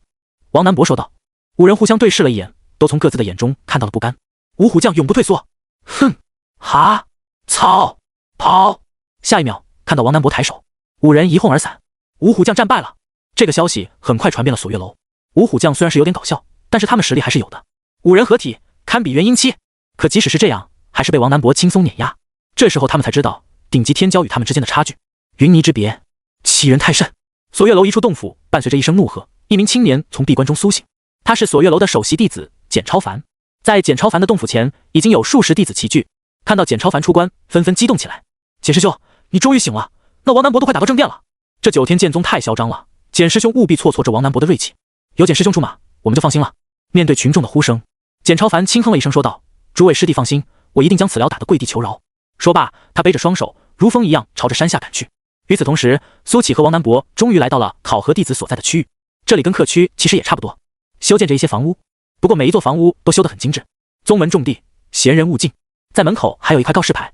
王南博说道。5人互相对视了一眼，都从各自的眼中看到了不甘。五虎将永不退缩。哼，哈，操，跑！下一秒，看到王南博抬手，5人一哄而散。五虎将战败了。这个消息很快传遍了锁月楼。五虎将虽然是有点搞笑，但是他们实力还是有的。5人合体，堪比元婴期。可即使是这样，还是被王南博轻松碾压。这时候他们才知道顶级天骄与他们之间的差距。云泥之别，欺人太甚。锁月楼一处洞府，伴随着一声怒喝，一名青年从闭关中苏醒。他是锁月楼的首席弟子简超凡。在简超凡的洞府前，已经有数十弟子齐聚，看到简超凡出关，纷纷激动起来。简师兄，你终于醒了，那王南博都快打到正殿了。这9天剑宗太嚣张了，简师兄务必挫挫这王南博的锐气。有简师兄出马，我们就放心了。面对群众的呼声，简超凡轻哼了一声，说道：“诸位师弟放心，我一定将此辽打得跪地求饶。”说罢，他背着双手，如风一样朝着山下赶去。与此同时，苏启和王南博终于来到了考核弟子所在的区域。这里跟客区其实也差不多，修建着一些房屋，不过每一座房屋都修得很精致。宗门重地，闲人勿进。在门口还有一块告示牌，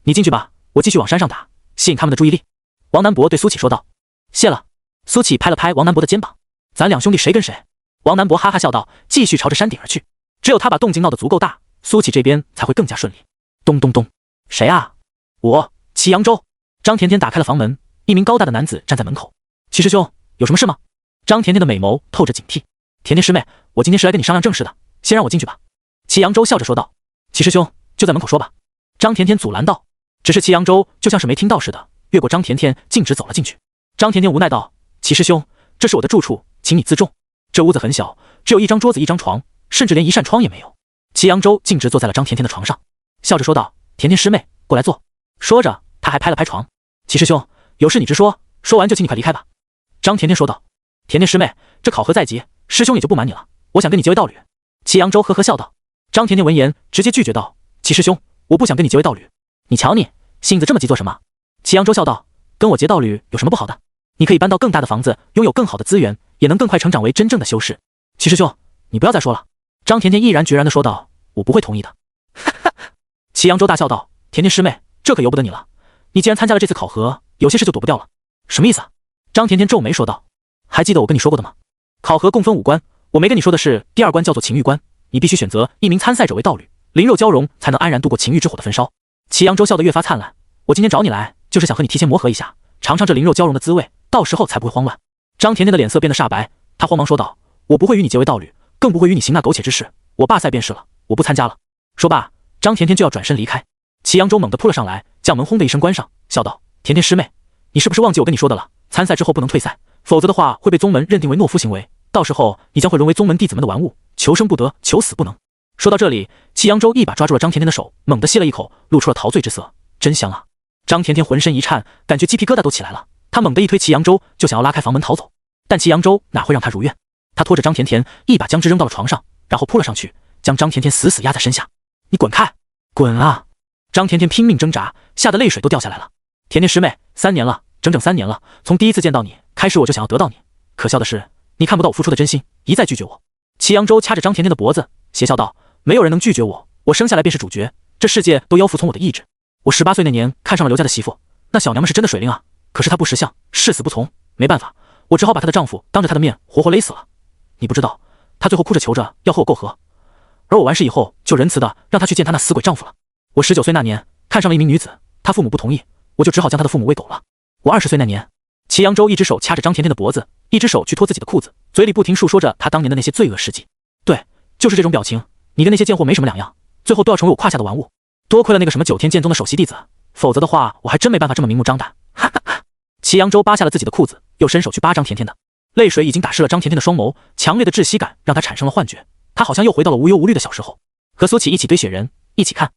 你进去吧，我继续往山上打，吸引他们的注意力。王南博对苏启说道：“谢了。”苏启拍了拍王南博的肩膀：“咱两兄弟谁跟谁？”王南博哈哈笑道，继续朝着山顶而去。只有他把动静闹得足够大，苏启这边才会更加顺利。咚咚咚，谁啊？我，祁阳州。张甜甜打开了房门，一名高大的男子站在门口。祁师兄，有什么事吗？张甜甜的美眸透着警惕。甜甜师妹，我今天是来跟你商量正事的，先让我进去吧。祁阳州笑着说道。祁师兄，就在门口说吧。张甜甜阻拦道。只是祁阳州就像是没听到似的，越过张甜甜，径直走了进去。张甜甜无奈道：“祁师兄，这是我的住处，请你自重。这屋子很小，只有一张桌子一张床，甚至连一扇窗也没有。”祁阳州径直坐在了张甜甜的床上，笑着说道：“甜甜师妹，过来坐。”说着，他还拍了拍床。祁师兄，有事你直说，说完就请你快离开吧。张甜甜说道。甜甜师妹，这考核在即，师兄也就不瞒你了，我想跟你结为道侣。祁阳州呵呵笑道。张甜甜闻言直接拒绝道：“祁师兄，我不想跟你结为道侣。你瞧你，性子这么急做什么？”祁阳州笑道：“跟我结道侣有什么不好的？你可以搬到更大的房子，拥有更好的资源，也能更快成长为真正的修士。”祁师兄，你不要再说了。张甜甜毅然决然地说道：“我不会同意的。”祁阳州大笑道：“甜甜师妹，这可由不得你了。你既然参加了这次考核，有些事就躲不掉了。”什么意思啊？张甜甜皱眉说道：“还记得我跟你说过的吗？考核共分5关，我没跟你说的是第2关叫做情欲关，你必须选择一名参赛者为道侣，灵肉交融才能安然度过情欲之火的焚烧。”祁阳州笑得越发灿烂。我今天找你来，就是想和你提前磨合一下，尝尝这灵肉交融的滋味，到时候才不会慌乱。张甜甜的脸色变得煞白，她慌忙说道：“我不会与你结为道侣，更不会与你行那苟且之事。我罢赛便是了，我不参加了。”说罢，张甜甜就要转身离开。祁阳州猛地扑了上来，将门轰的一声关上，笑道：“甜甜师妹，你是不是忘记我跟你说的了？参赛之后不能退赛，否则的话会被宗门认定为懦夫行为，到时候你将会沦为宗门弟子们的玩物，求生不得，求死不能。”说到这里，祁阳州一把抓住了张甜甜的手，猛地吸了一口，露出了陶醉之色，真香啊！张甜甜浑身一颤，感觉鸡皮疙瘩都起来了。她猛地一推祁阳州，就想要拉开房门逃走，但祁阳州哪会让她如愿？他拖着张甜甜，一把将之扔到了床上，然后扑了上去，将张甜甜死死压在身下。“你滚开，滚啊！”张甜甜拼命挣扎，吓得泪水都掉下来了。“甜甜师妹，3年了，整整3年了，从第一次见到你开始，我就想要得到你。可笑的是，你看不到我付出的真心，一再拒绝我。”祁阳州掐着张甜甜的脖子，邪笑道：“没有人能拒绝我，我生下来便是主角，这世界都要服从我的意志。我18岁那年看上了刘家的媳妇，那小娘们是真的水灵啊，可是她不识相，誓死不从，没办法，我只好把她的丈夫当着她的面活活勒死了。你不知道，她最后哭着求着要和我媾和，而我完事以后就仁慈的让她去见她那死鬼丈夫了。我19岁那年看上了一名女子，她父母不同意，我就只好将她的父母喂狗了。我20岁那年。”祁阳州一只手掐着张甜甜的脖子，一只手去脱自己的裤子，嘴里不停述说着他当年的那些罪恶事迹。对，就是这种表情，你跟那些贱货没什么两样，最后都要成为我胯下的玩物。多亏了那个什么9天剑宗的首席弟子，否则的话，我还真没办法这么明目张胆。哈哈哈！祁阳州扒下了自己的裤子，又伸手去扒张甜甜的，泪水已经打湿了张甜甜的双眸，强烈的窒息感让他产生了幻觉，他好像又回到了无忧无虑的小时候，和苏启一起堆雪人，一起看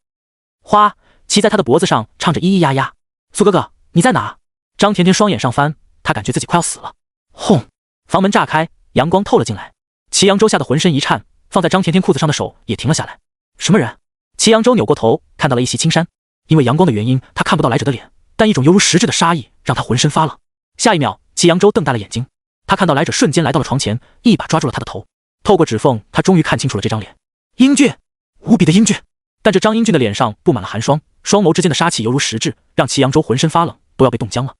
花，骑在他的脖子上唱着咿咿呀呀。苏哥哥，你在哪？张甜甜双眼上翻，她感觉自己快要死了。轰！房门炸开，阳光透了进来。祁阳州吓得浑身一颤，放在张甜甜裤子上的手也停了下来。什么人？祁阳州扭过头，看到了一袭青衫。因为阳光的原因，他看不到来者的脸，但一种犹如实质的杀意让他浑身发冷。下一秒，祁阳州瞪大了眼睛，他看到来者瞬间来到了床前，一把抓住了他的头。透过指缝，他终于看清楚了这张脸，英俊，无比的英俊。但这张英俊的脸上布满了寒霜，双眸之间的杀气犹如实质，让祁阳州浑身发冷，都要被冻僵了。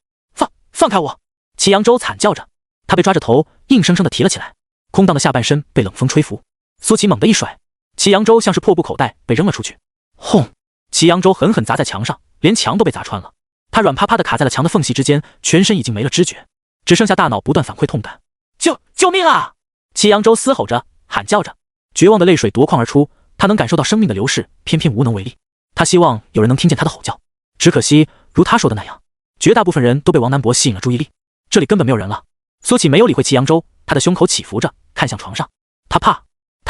放开我！祁阳州惨叫着，他被抓着头，硬生生的提了起来，空荡的下半身被冷风吹拂。苏启猛地一甩，祁阳州像是破布口袋被扔了出去。轰！祁阳州狠狠砸在墙上，连墙都被砸穿了。他软趴趴的卡在了墙的缝隙之间，全身已经没了知觉，只剩下大脑不断反馈痛感。救命啊！祁阳州嘶吼着，喊叫着，绝望的泪水夺眶而出。他能感受到生命的流逝，偏偏无能为力。他希望有人能听见他的吼叫，只可惜如他说的那样，绝大部分人都被王南博吸引了注意力，这里根本没有人了。苏启没有理会祁阳州，他的胸口起伏着，看向床上。他怕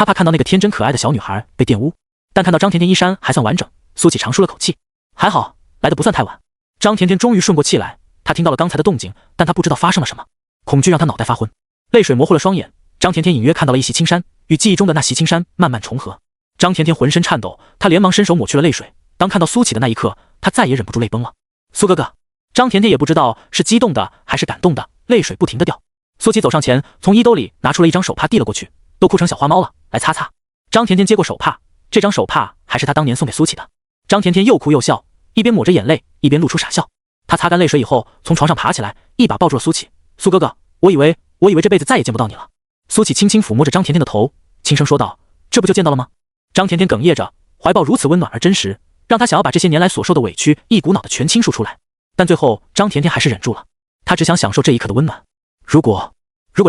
他怕看到那个天真可爱的小女孩被玷污，但看到张甜甜衣衫还算完整，苏启长舒了口气，还好来得不算太晚。张甜甜终于顺过气来，她听到了刚才的动静，但她不知道发生了什么，恐惧让她脑袋发昏，泪水模糊了双眼。张甜甜隐约看到了一袭青衫，与记忆中的那袭青衫慢慢重合。张甜甜浑身颤抖，她连忙伸手抹去了泪水。当看到苏启的那一刻，她再也忍不住泪崩了。苏哥哥，张甜甜也不知道是激动的还是感动的，泪水不停地掉。苏启走上前，从衣兜里拿出了一张手帕递了过去，都哭成小花猫了，来擦擦。张甜甜接过手帕，这张手帕还是她当年送给苏启的。张甜甜又哭又笑，一边抹着眼泪，一边露出傻笑。她擦干泪水以后，从床上爬起来，一把抱住了苏启。苏哥哥，我以为这辈子再也见不到你了。苏启轻轻抚摸着张甜甜的头，轻声说道：“这不就见到了吗？”张甜甜哽咽着，怀抱如此温暖而真实，让她想要把这些年来所受的委屈一股脑的全倾诉出来。但最后，张甜甜还是忍住了，她只想享受这一刻的温暖。如果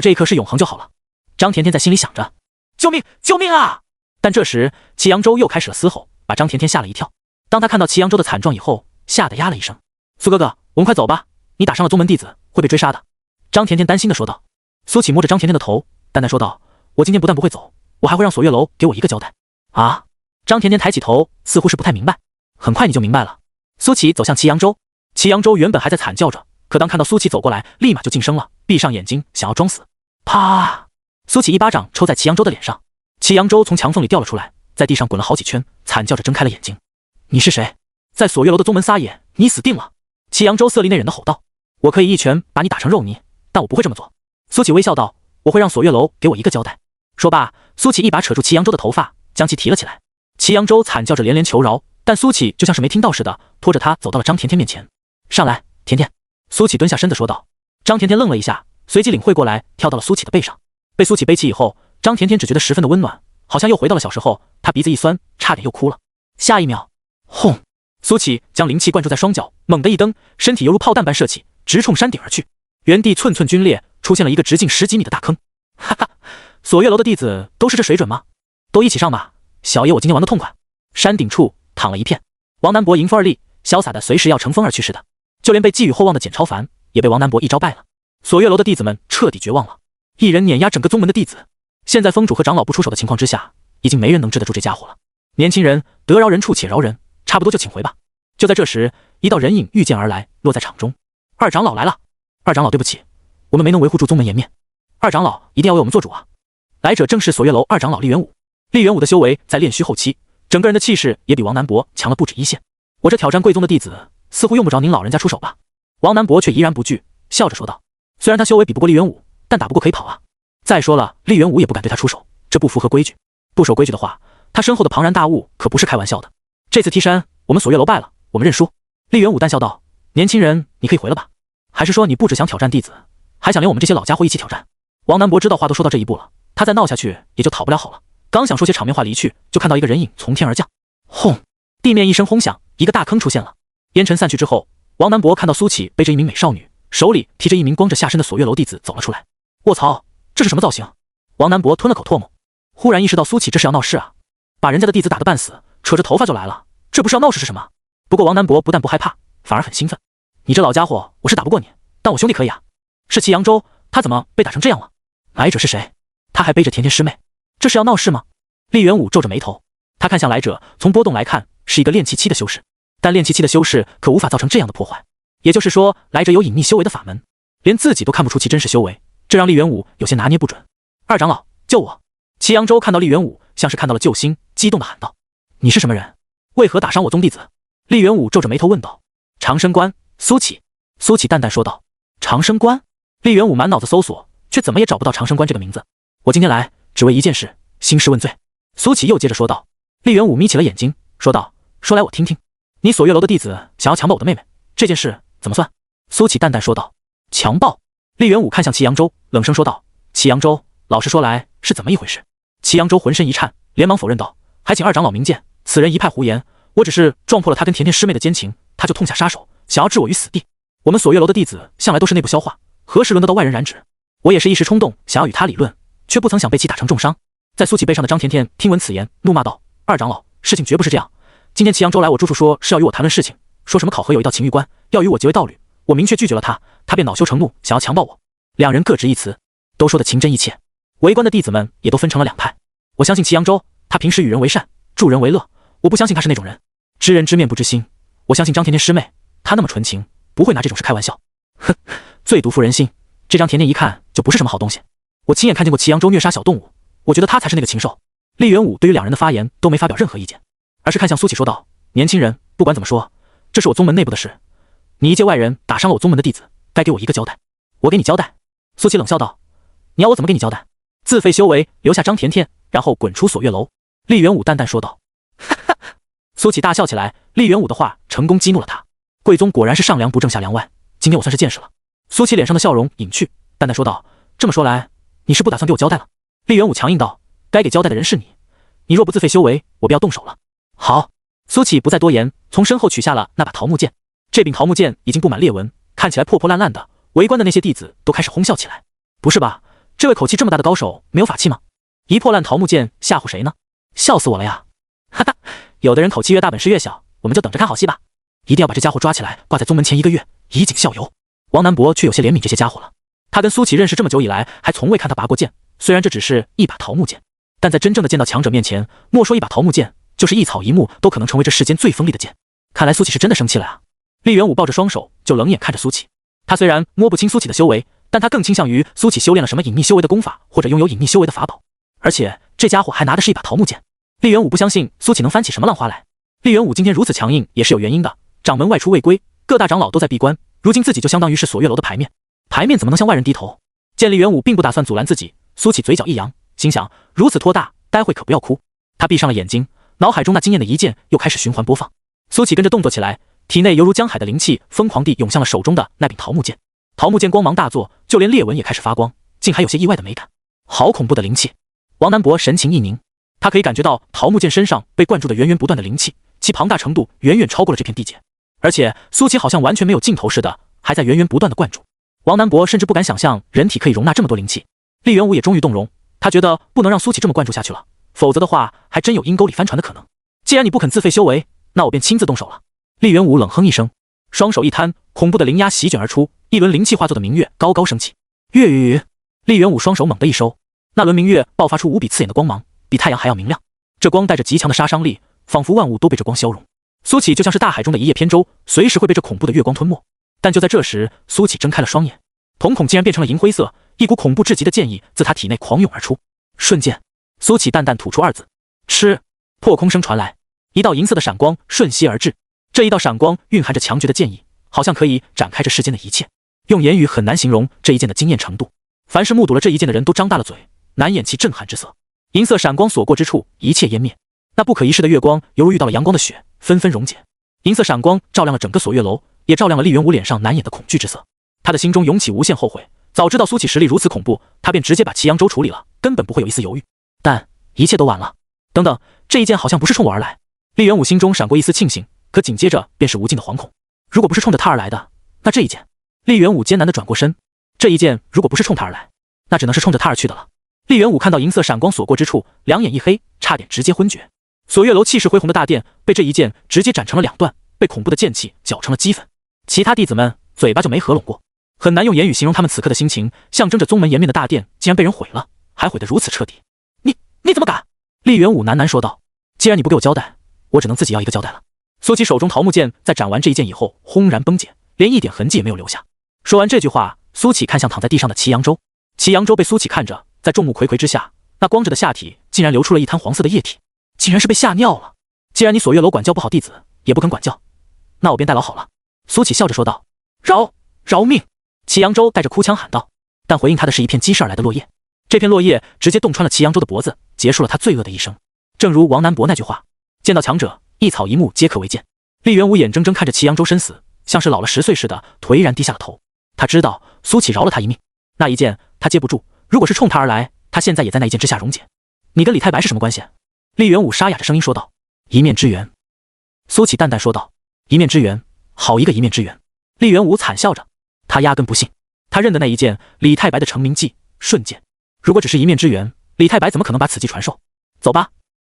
这一刻是永恒就好了。张甜甜在心里想着。救命！救命啊！但这时，祁阳州又开始了嘶吼，把张甜甜吓了一跳。当他看到祁阳州的惨状以后，吓得呀了一声。苏哥哥，我们快走吧，你打伤了宗门弟子，会被追杀的。张甜甜担心地说道。苏启摸着张甜甜的头，淡淡说道：“我今天不但不会走，我还会让锁月楼给我一个交代。”啊！张甜甜抬起头，似乎是不太明白。很快你就明白了。苏启走向祁阳州，祁阳州原本还在惨叫着，可当看到苏启走过来，立马就噤声了，闭上眼睛想要装死。啪！苏启一巴掌抽在祁阳州的脸上，祁阳州从墙缝里掉了出来，在地上滚了好几圈，惨叫着睁开了眼睛。你是谁？在锁月楼的宗门撒野，你死定了！祁阳州色厉内荏地吼道。我可以一拳把你打成肉泥，但我不会这么做。苏启微笑道，我会让锁月楼给我一个交代。说罢，苏启一把扯住祁阳州的头发，将其提了起来。祁阳州惨叫着连连求饶，但苏启就像是没听到似的，拖着他走到了张甜甜面前。上来，甜甜。苏启蹲下身子说道。张甜甜愣了一下，随即领会过来，跳到了苏启的背上。被苏启背起以后，张甜甜只觉得十分的温暖，好像又回到了小时候。她鼻子一酸，差点又哭了。下一秒，轰！苏启将灵气灌注在双脚，猛地一蹬，身体犹如炮弹般射起，直冲山顶而去。原地寸寸皲裂，出现了一个直径10几米的大坑。哈哈，锁月楼的弟子都是这水准吗？都一起上吧，小爷我今天玩得痛快。山顶处躺了一片，王南博迎风而立，潇洒的随时要乘风而去似的。就连被寄予厚望的简超凡也被王南博一招败了。锁月楼的弟子们彻底绝望了，一人碾压整个宗门的弟子。现在封主和长老不出手的情况之下，已经没人能治得住这家伙了。年轻人，得饶人处且饶人，差不多就请回吧。就在这时，一道人影御剑而来，落在场中。二长老来了。二长老对不起，我们没能维护住宗门颜面，二长老一定要为我们做主啊。来者正是锁月楼二长老厉元武。厉元武的修为在炼虚后期，整个人的气势也比王南博强了不止一线。我这挑战贵宗的弟子，似乎用不着您老人家出手吧？王南博却怡然不惧，笑着说道。虽然他修为比不过厉元武，但打不过可以跑啊。再说了，厉元武也不敢对他出手，这不符合规矩。不守规矩的话，他身后的庞然大物可不是开玩笑的。这次踢山，我们锁月楼败了，我们认输。厉元武淡笑道。年轻人，你可以回了吧？还是说你不只想挑战弟子，还想连我们这些老家伙一起挑战？王南博知道话都说到这一步了，他再闹下去也就讨不了好了。刚想说些场面话离去，就看到一个人影从天而降。轰！地面一声轰响，一个大坑出现了。烟尘散去之后，王南博看到苏启背着一名美少女，手里提着一名光着下身的锁月楼弟子走了出来。卧槽，这是什么造型？王南博吞了口唾沫，忽然意识到苏启这是要闹事啊，把人家的弟子打得半死，扯着头发就来了，这不是要闹事是什么？不过王南博不但不害怕，反而很兴奋。你这老家伙，我是打不过你，但我兄弟可以啊。是祁阳州，他怎么被打成这样了？来者是谁？他还背着甜甜师妹，这是要闹事吗？厉元武皱着眉头，他看向来者，从波动来看是一个炼气期的修士，但炼气期的修士可无法造成这样的破坏。也就是说，来者有隐秘修为的法门，连自己都看不出其真实修为，这让厉元武有些拿捏不准。二长老，救我！祁阳州看到厉元武，像是看到了救星，激动地喊道：“你是什么人？为何打伤我宗弟子？”厉元武皱着眉头问道：“长生观，苏启。”苏启淡淡说道：“长生观？”厉元武满脑子搜索，却怎么也找不到长生观这个名字。我今天来只为一件事，兴师问罪。苏启又接着说道。厉元武眯起了眼睛，说道：“说来我听听，你锁月楼的弟子想要强暴我的妹妹，这件事怎么算？”苏启淡淡说道：“强暴。”厉元武看向祁阳州，冷声说道：“祁阳州，老实说来是怎么一回事？”祁阳州浑身一颤，连忙否认道：“还请二长老明鉴，此人一派胡言，我只是撞破了他跟甜甜师妹的奸情，他就痛下杀手，想要置我于死地。我们锁月楼的弟子向来都是内部消化，何时轮得到外人染指？我也是一时冲动，想要与他理论，却不曾想被其打成重伤。”在苏启背上的张甜甜听闻此言，怒骂道：“二长老，事情绝不是这样。今天祁阳州来我住处说是要与我谈论事情，说什么考核有一道情欲关，要与我结为道侣。我明确拒绝了他，他便恼羞成怒，想要强暴我。两人各执一词，都说得情真意切。围观的弟子们也都分成了两派。我相信祁阳州，他平时与人为善，助人为乐，我不相信他是那种人。知人知面不知心，我相信张甜甜师妹，她那么纯情，不会拿这种事开玩笑。哼，最毒妇人心，这张甜甜一看就不是什么好东西。我亲眼看见过祁阳州虐杀小动物，我觉得他才是那个禽兽。厉元武对于两人的发言都没发表任何意见，而是看向苏启说道：年轻人，不管怎么说，这是我宗门内部的事，你一介外人打伤了我宗门的弟子，该给我一个交代。我给你交代。苏启冷笑道：你要我怎么给你交代？自废修为，留下张甜甜，然后滚出锁月楼。厉元武淡淡说道。哈哈，苏启大笑起来，厉元武的话成功激怒了他。贵宗果然是上梁不正下梁歪，今天我算是见识了。苏启脸上的笑容隐去，淡淡说道：这么说来，你是不打算给我交代了？厉元武强硬道：该给交代的人是你，你若不自废修为，我便要动手了。好。苏启不再多言，从身后取下了那把桃木剑。这柄桃木剑已经布满裂纹，看起来破破烂烂的，围观的那些弟子都开始哄笑起来。不是吧，这位口气这么大的高手没有法器吗？一破烂桃木剑吓唬谁呢？笑死我了呀！哈哈，有的人口气越大本事越小，我们就等着看好戏吧。一定要把这家伙抓起来，挂在宗门前1个月，以儆效尤。王南博却有些怜悯这些家伙了。他跟苏启认识这么久以来，还从未看他拔过剑。虽然这只是一把桃木剑，但在真正的剑道强者面前，莫说一把桃木剑，就是一草一木都可能成为这世间最锋利的剑。看来苏启是真的生气了啊！厉元武抱着双手，就冷眼看着苏启。他虽然摸不清苏启的修为，但他更倾向于苏启修炼了什么隐秘修为的功法，或者拥有隐秘修为的法宝。而且这家伙还拿的是一把桃木剑。厉元武不相信苏启能翻起什么浪花来。厉元武今天如此强硬也是有原因的，掌门外出未归，各大长老都在闭关，如今自己就相当于是锁月楼的牌面，牌面怎么能向外人低头？见厉元武并不打算阻拦自己，苏启嘴角一扬，心想如此托大，待会可不要哭。他闭上了眼睛，脑海中那惊艳的一剑又开始循环播放。苏启跟着动作起来，体内犹如江海的灵气疯狂地涌向了手中的那柄桃木剑。桃木剑光芒大作，就连裂纹也开始发光，竟还有些意外的美感。好恐怖的灵气！王南博神情一凝，他可以感觉到桃木剑身上被灌注的源源不断的灵气，其庞大程度远远超过了这片地界。而且苏启好像完全没有尽头似的，还在源源不断的灌注。王南博甚至不敢想象人体可以容纳这么多灵气。厉元武也终于动容，他觉得不能让苏启这么灌注下去了，否则的话还真有阴沟里翻船的可能。既然你不肯自废修为，那我便亲自动手了。厉元武冷哼一声，双手一摊，恐怖的灵压席卷而出，一轮灵气化作的明月高高升起。月余，厉元武双手猛地一收，那轮明月爆发出无比刺眼的光芒，比太阳还要明亮。这光带着极强的杀伤力，仿佛万物都被这光消融。苏启就像是大海中的一叶扁舟，随时会被这恐怖的月光吞没。但就在这时，苏启睁开了双眼，瞳孔竟然变成了银灰色，一股恐怖至极的剑意自他体内狂涌而出。瞬间，苏启淡淡吐出2字：吃。破空声传来，一道银色的闪光瞬息而至。这一道闪光蕴含着强绝的剑意，好像可以展开这世间的一切，用言语很难形容这一剑的惊艳程度。凡是目睹了这一剑的人都张大了嘴，难掩其震撼之色。银色闪光所过之处，一切湮灭。那不可一世的月光犹如遇到了阳光的雪，纷纷溶解。银色闪光照亮了整个锁月楼，也照亮了厉元武脸上难掩的恐惧之色。他的心中涌起无限后悔，早知道苏启实力如此恐怖，他便直接把祁阳州处理了，根本不会有一丝犹豫。但一切都晚了。等等，这一剑好像不是冲我而来。厉元武心中闪过一丝庆幸，可紧接着便是无尽的惶恐。如果不是冲着他而来的，那这一剑……厉元武艰难地转过身，这一剑如果不是冲他而来，那只能是冲着他而去的了。厉元武看到银色闪光所过之处，两眼一黑，差点直接昏厥。锁月楼气势恢宏的大殿被这一剑直接斩成了2段，被恐怖的剑气搅成了齑粉。其他弟子们嘴巴就没合拢过，很难用言语形容他们此刻的心情。象征着宗门颜面的大殿竟然被人毁了，还毁得如此彻底。你怎么敢？厉元武喃喃说道。既然你不给我交代，我只能自己要一个交代了。苏启手中桃木剑在斩完这一剑以后轰然崩解，连一点痕迹也没有留下。说完这句话，苏启看向躺在地上的祁阳州。祁阳州被苏启看着，在众目睽睽之下，那光着的下体竟然流出了一滩黄色的液体，竟然是被吓尿了。既然你锁月楼管教不好弟子，也不肯管教，那我便代劳好了。苏启笑着说道。饶命！祁阳州带着哭腔喊道，但回应他的是一片激射而来的落叶。这片落叶直接洞穿了祁阳州的脖子，结束了他罪恶的一生。正如王南博那句话，见到强者，一草一木皆可为鉴。厉元武眼睁睁看着祁阳州身死，像是老了10岁似的，颓然低下了头。他知道苏启饶了他一命，那一剑他接不住，如果是冲他而来，他现在也在那一剑之下溶解。你跟李太白是什么关系？厉元武沙哑着声音说道。一面之缘。苏启淡淡说道。一面之缘，好一个一面之缘。厉元武惨笑着，他压根不信，他认的那一剑李太白的成名技瞬剑，如果只是一面之缘，李太白怎么可能把此技传授？走吧。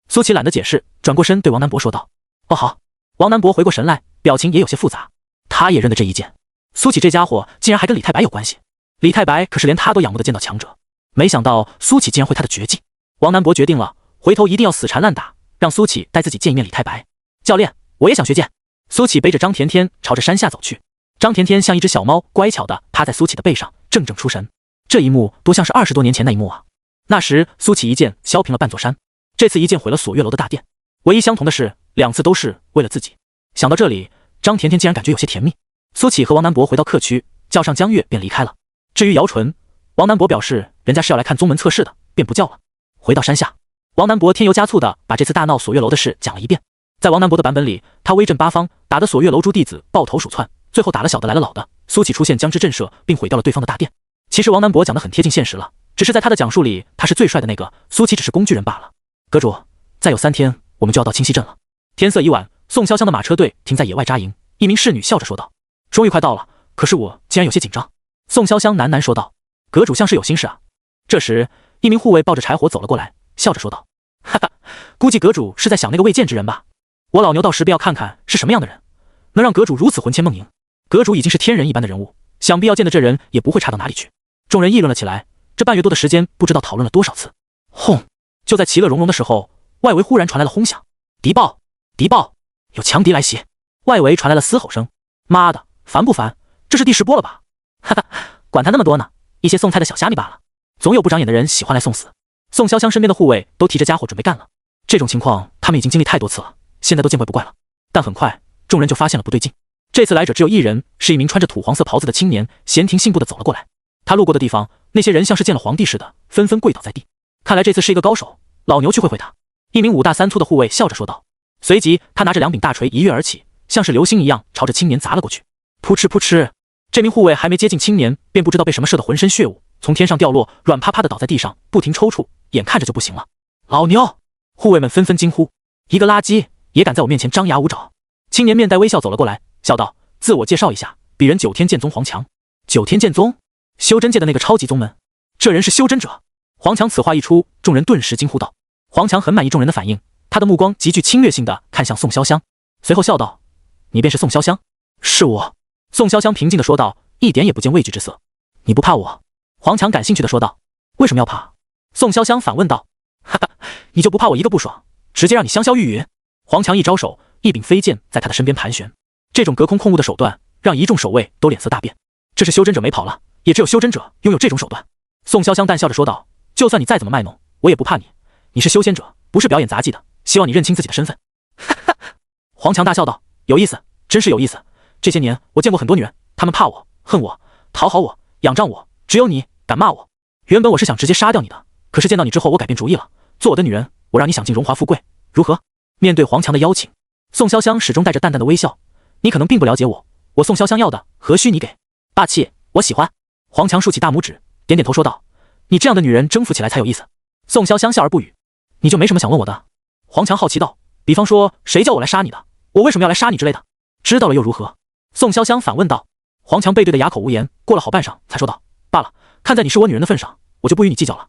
苏启懒得解释，转过身对王南博说道。哦好。王南博回过神来，表情也有些复杂，他也认得这一剑。苏启这家伙竟然还跟李太白有关系，李太白可是连他都仰慕的剑道强者，没想到苏启竟然会他的绝技。王南博决定了，回头一定要死缠烂打，让苏启带自己见一面李太白。教练，我也想学剑。苏启背着张甜甜朝着山下走去，张甜甜像一只小猫，乖巧地趴在苏启的背上，怔怔出神。这一幕多像是20多年前那一幕啊！那时苏启一剑削平了半座山，这次一剑毁了锁月楼的大殿。唯一相同的是，2次都是为了自己。想到这里，张甜甜竟然感觉有些甜蜜。苏启和王南博回到客区，叫上江月便离开了。至于姚纯，王南博表示人家是要来看宗门测试的，便不叫了。回到山下，王南博添油加醋地把这次大闹锁月楼的事讲了一遍。在王南博的版本里，他威震八方，打得锁月楼诸弟子抱头鼠窜，最后打了小的来了老的，苏启出现将之震慑，并毁掉了对方的大殿。其实王南博讲得很贴近现实了，只是在他的讲述里，他是最帅的那个，苏启只是工具人罢了。阁主，再有3天，我们就要到清溪镇了。天色已晚，宋潇湘的马车队停在野外扎营，一名侍女笑着说道：“终于快到了，可是我竟然有些紧张。”宋潇湘喃喃说道：“阁主像是有心事啊。”这时，一名护卫抱着柴火走了过来，笑着说道：“哈哈，估计阁主是在想那个未见之人吧？我老牛到时便要看看是什么样的人，能让阁主如此魂牵梦萦。阁主已经是天人一般的人物，想必要见的这人也不会差到哪里去。”众人议论了起来，这半月多的时间，不知道讨论了多少次。轰！就在其乐融融的时候，外围忽然传来了轰响。敌报！敌报！有强敌来袭！外围传来了嘶吼声。妈的，烦不烦？这是第10波了吧？哈哈，管他那么多呢，一些送菜的小虾米罢了。总有不长眼的人喜欢来送死。宋潇湘身边的护卫都提着家伙准备干了。这种情况他们已经经历太多次了，现在都见怪不怪了。但很快，众人就发现了不对劲。这次来者只有一人，是一名穿着土黄色袍子的青年，闲庭信步地走了过来。他路过的地方，那些人像是见了皇帝似的，纷纷跪倒在地。看来这次是一个高手，老牛去会会他。一名5大3粗的护卫笑着说道。随即，他拿着2柄大锤一跃而起，像是流星一样朝着青年砸了过去。扑哧扑哧，这名护卫还没接近青年，便不知道被什么射得浑身血雾，从天上掉落，软趴趴的倒在地上，不停抽搐，眼看着就不行了。老牛！护卫们纷纷惊呼：“一个垃圾也敢在我面前张牙舞爪！”青年面带微笑走了过来，笑道：“自我介绍一下，鄙人9天剑宗黄强。”9天剑宗，修真界的那个超级宗门，这人是修真者。黄强此话一出，众人顿时惊呼道。黄强很满意众人的反应，他的目光极具侵略性地看向宋潇湘，随后笑道：“你便是宋潇湘？”“是我。”宋潇湘平静地说道，一点也不见畏惧之色。“你不怕我？”黄强感兴趣地说道。“为什么要怕？”宋潇湘反问道。“哈哈，你就不怕我一个不爽，直接让你香消玉殒？”黄强一招手，一柄飞剑在他的身边盘旋，这种隔空控物的手段让一众守卫都脸色大变。这是修真者没跑了，也只有修真者拥有这种手段。宋潇湘淡笑着说道：“就算你再怎么卖弄，我也不怕你。你是修仙者，不是表演杂技的，希望你认清自己的身份。”哈哈，黄强大笑道：“有意思，真是有意思。这些年我见过很多女人，她们怕我，恨我，讨好我，仰仗我，只有你敢骂我。原本我是想直接杀掉你的，可是见到你之后，我改变主意了。做我的女人，我让你享尽荣华富贵，如何？”面对黄强的邀请，宋潇湘始终带着淡淡的微笑：“你可能并不了解我，我宋潇湘要的何须你给？霸气，我喜欢。”黄强竖起大拇指，点点头说道：“你这样的女人征服起来才有意思。”宋潇湘笑而不语。“你就没什么想问我的？”黄强好奇道。“比方说，谁叫我来杀你的？我为什么要来杀你之类的？”“知道了又如何？”宋潇湘反问道。黄强背对的哑口无言，过了好半晌才说道：“罢了，看在你是我女人的份上，我就不与你计较了。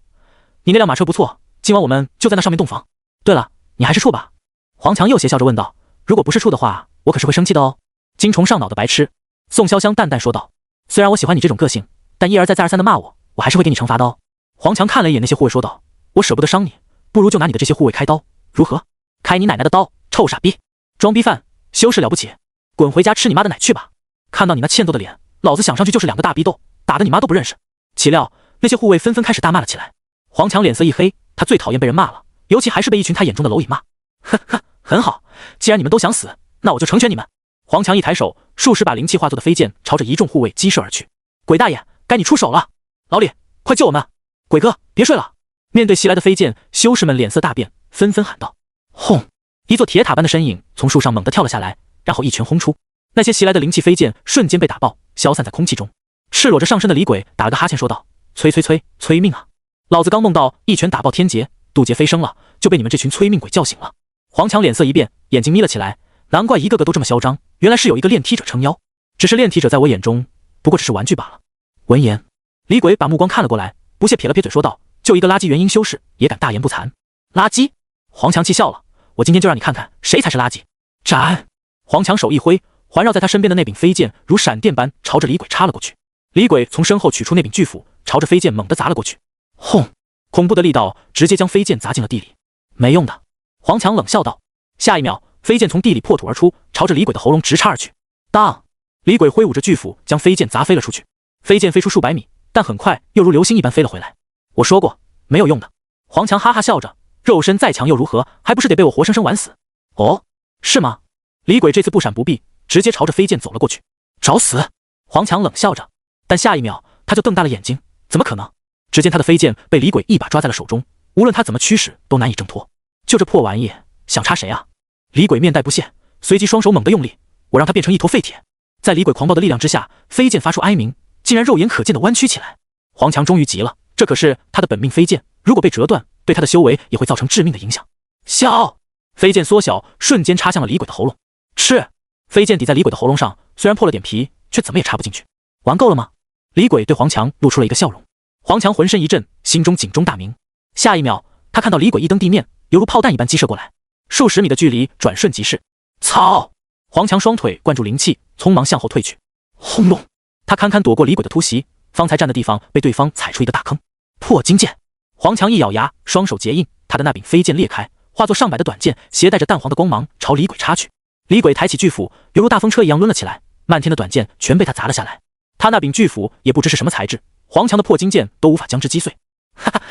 你那辆马车不错，今晚我们就在那上面洞房。对了，你还是处吧？”黄强又邪笑着问道：“如果不是处的话，我可是会生气的哦。”“精虫上脑的白痴。”宋潇湘淡淡说道。“虽然我喜欢你这种个性，但一而再再而三的骂我，我还是会给你惩罚的哦。”黄强看了一眼那些护卫说道：“我舍不得伤你，不如就拿你的这些护卫开刀，如何？”“开你奶奶的刀，臭傻逼，装逼犯，修饰了不起，滚回家吃你妈的奶去吧！看到你那欠揍的脸，老子想上去就是2个大逼斗，打得你妈都不认识。”岂料那些护卫纷纷开始大骂了起来。黄强脸色一黑，他最讨厌被人骂了，尤其还是被一群他眼中的蝼蚁骂。呵呵，很好，既然你们都想死，那我就成全你们。黄强一抬手，数十把灵气化作的飞剑朝着一众护卫激射而去。“鬼大爷，该你出手了！老李，快救我们！鬼哥，别睡了！”面对袭来的飞剑，修士们脸色大变，纷纷喊道：“轰！”一座铁塔般的身影从树上猛地跳了下来，然后一拳轰出。那些袭来的灵气飞剑瞬间被打爆，消散在空气中。赤裸着上身的李鬼打了个哈欠，说道：“催催催，催命啊！老子刚梦到一拳打爆天劫，渡劫飞升了，就被你们这群催命鬼叫醒了。”黄强脸色一变，眼睛眯了起来，难怪一个个都这么嚣张，原来是有一个炼体者撑腰。只是炼体者在我眼中不过只是玩具罢了。闻言，李鬼把目光看了过来，不屑撇了撇嘴说道：“就一个垃圾元婴修士也敢大言不惭？垃圾！”黄强气笑了：“我今天就让你看看谁才是垃圾！”斩！黄强手一挥，环绕在他身边的那柄飞剑如闪电般朝着李鬼插了过去。李鬼从身后取出那柄巨斧，朝着飞剑猛地砸了过去。轰！恐怖的力道直接将飞剑砸进了地里。没用的。黄强冷笑道。下一秒，飞剑从地里破土而出，朝着李鬼的喉咙直插而去。当！李鬼挥舞着巨斧，将飞剑砸飞了出去。飞剑飞出数百米，但很快又如流星一般飞了回来。我说过，没有用的。黄强哈哈笑着，肉身再强又如何，还不是得被我活生生玩死？哦，是吗？李鬼这次不闪不避，直接朝着飞剑走了过去。找死！黄强冷笑着，但下一秒他就瞪大了眼睛，怎么可能？只见他的飞剑被李鬼一把抓在了手中，无论他怎么驱使都难以挣脱。就这破玩意，想插谁啊？李鬼面带不屑，随即双手猛地用力，我让他变成一坨废铁。在李鬼狂暴的力量之下，飞剑发出哀鸣，竟然肉眼可见的弯曲起来。黄强终于急了，这可是他的本命飞剑，如果被折断，对他的修为也会造成致命的影响。笑！飞剑缩小，瞬间插向了李鬼的喉咙。吃！飞剑抵在李鬼的喉咙上，虽然破了点皮，却怎么也插不进去。玩够了吗？李鬼对黄强露出了一个笑容。黄强浑身一震，心中警钟大鸣。下一秒，他看到李鬼一蹬地面，犹如炮弹一般击射过来，数十米的距离转瞬即逝。操！黄强双腿灌注灵气，匆忙向后退去。轰隆！他堪堪躲过李鬼的突袭，方才站的地方被对方踩出一个大坑。破金剑！黄强一咬牙，双手结印，他的那柄飞剑裂开，化作上百的短剑，携带着淡黄的光芒朝李鬼插去。李鬼抬起巨斧，犹如大风车一样抡了起来，漫天的短剑全被他砸了下来。他那柄巨斧也不知是什么材质，黄强的破金剑都无法将之击碎。哈哈，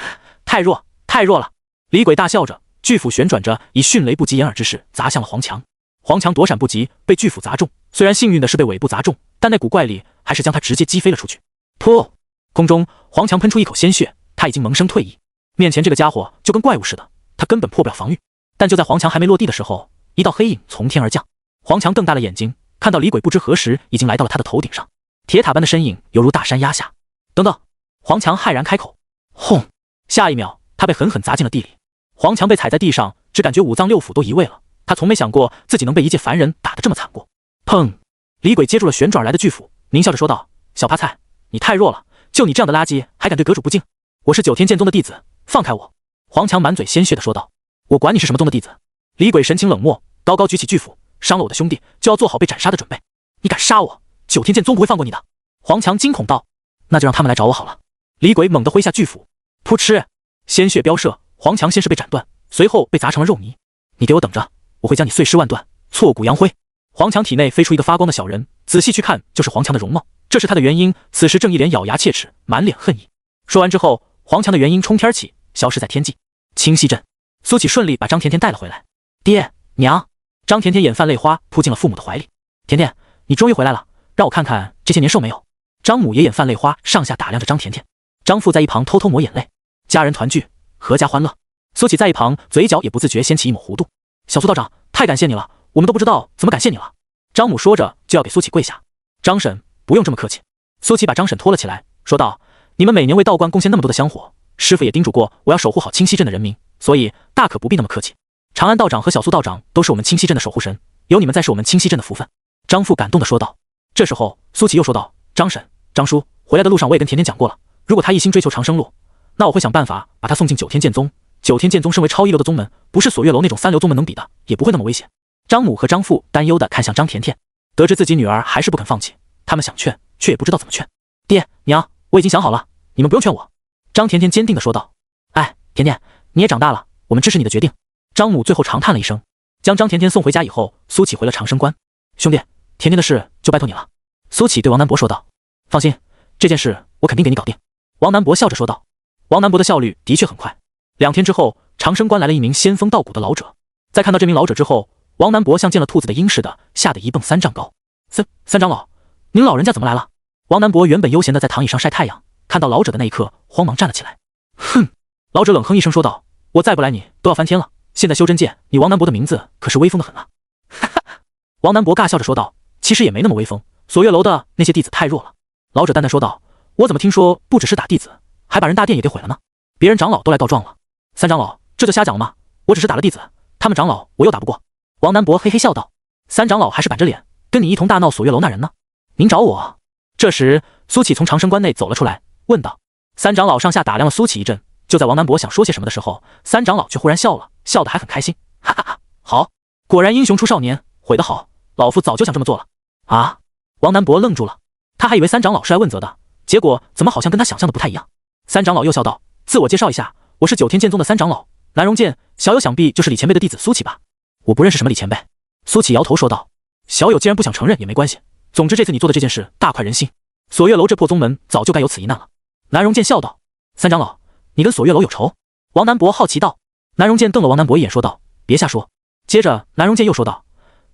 太弱，太弱了！李鬼大笑着，巨斧旋转着，以迅雷不及掩耳之势砸向了黄强。黄强躲闪不及，被巨斧砸中。虽然幸运的是被尾部砸中，但那股怪力还是将他直接击飞了出去。噗！空中，黄强喷出一口鲜血，他已经萌生退意。面前这个家伙就跟怪物似的，他根本破不了防御。但就在黄强还没落地的时候，一道黑影从天而降。黄强瞪大了眼睛，看到李鬼不知何时已经来到了他的头顶上，铁塔般的身影犹如大山压下。等等！黄强骇然开口。轰！下一秒，他被狠狠砸进了地里。黄强被踩在地上，只感觉五脏六腑都移位了。他从没想过自己能被一介凡人打得这么惨过。砰！李鬼接住了旋转而来的巨斧，狞笑着说道：“小趴菜，你太弱了，就你这样的垃圾还敢对阁主不敬？我是九天剑宗的弟子，放开我！”黄强满嘴鲜血的说道：“我管你是什么宗的弟子！”李鬼神情冷漠，高高举起巨斧，伤了我的兄弟就要做好被斩杀的准备。你敢杀我，九天剑宗不会放过你的！黄强惊恐道：“那就让他们来找我好了。”李鬼猛地挥下巨斧，噗嗤，鲜血飙射，黄强先是被斩断，随后被砸成了肉泥。你给我等着，我会将你碎尸万段，挫骨扬灰！黄强体内飞出一个发光的小人，仔细去看，就是黄强的容貌，这是他的元婴，此时正一脸咬牙切齿，满脸恨意。说完之后，黄强的元婴冲天起，消失在天际。清溪镇，苏启顺利把张甜甜带了回来。爹娘，张甜甜眼泛泪花，扑进了父母的怀里。甜甜，你终于回来了，让我看看这些年瘦没有。张母也眼泛泪花，上下打量着张甜甜。张父在一旁偷偷抹眼泪。家人团聚，阖家欢乐。苏启在一旁嘴角也不自觉掀起一抹弧度。小苏道长，太感谢你了，我们都不知道怎么感谢你了。张母说着就要给苏启跪下。张婶，不用这么客气。苏启把张婶拖了起来，说道：“你们每年为道观贡献那么多的香火，师傅也叮嘱过我要守护好清溪镇的人民，所以大可不必那么客气。长安道长和小苏道长都是我们清溪镇的守护神，有你们在是我们清溪镇的福分。”张父感动地说道。这时候苏启又说道：“张婶、张叔，回来的路上我也跟甜甜讲过了，如果他一心追求长生路，那我会想办法把他送进九天剑宗。九天剑宗身为超一流的宗门，不是锁月楼那种三流宗门能比的，也不会那么危险。”张母和张父担忧地看向张甜甜，得知自己女儿还是不肯放弃，他们想劝，却也不知道怎么劝。爹娘，我已经想好了，你们不用劝我。张甜甜坚定地说道。哎，甜甜，你也长大了，我们支持你的决定。张母最后长叹了一声，将张甜甜送回家以后，苏启回了长生关。兄弟，甜甜的事就拜托你了。苏启对王南博说道。放心，这件事我肯定给你搞定。王南博笑着说道。王南博的效率的确很快。2天之后，长生关来了一名仙风道骨的老者。在看到这名老者之后，王南博像见了兔子的鹰似的，吓得一蹦3丈高。三长老，您老人家怎么来了？王南博原本悠闲的在躺椅上晒太阳，看到老者的那一刻，慌忙站了起来。哼！老者冷哼一声说道：“我再不来你都要翻天了。现在修真界，你王南博的名字可是威风的很啊！”哈哈！王南博尬笑着说道：“其实也没那么威风，锁月楼的那些弟子太弱了。”老者淡淡说道：“我怎么听说不只是打弟子，还把人大殿也给毁了呢？别人长老都来告状了。”三长老，这就瞎讲了吗？我只是打了弟子，他们长老我又打不过。王南博嘿嘿笑道。三长老还是板着脸跟你一同大闹锁月楼那人呢？您找我？这时苏启从长生关内走了出来，问道。三长老上下打量了苏启一阵，就在王南博想说些什么的时候，三长老却忽然笑了，笑得还很开心。哈哈哈，好，果然英雄出少年，悔得好，老夫早就想这么做了。啊！王南博愣住了，他还以为三长老是来问责的，结果怎么好像跟他想象的不太一样。三长老又笑道：“自我介绍一下，我是九天剑宗的三长老，南荣见，小友想必就是李前辈的弟子苏启吧？我不认识什么李前辈。苏启摇头说道。小友既然不想承认也没关系，总之这次你做的这件事大快人心，锁月楼这破宗门早就该有此一难了。南荣见笑道。三长老，你跟锁月楼有仇？王南伯好奇道。南荣见瞪了王南伯一眼说道，别瞎说。接着南荣见又说道，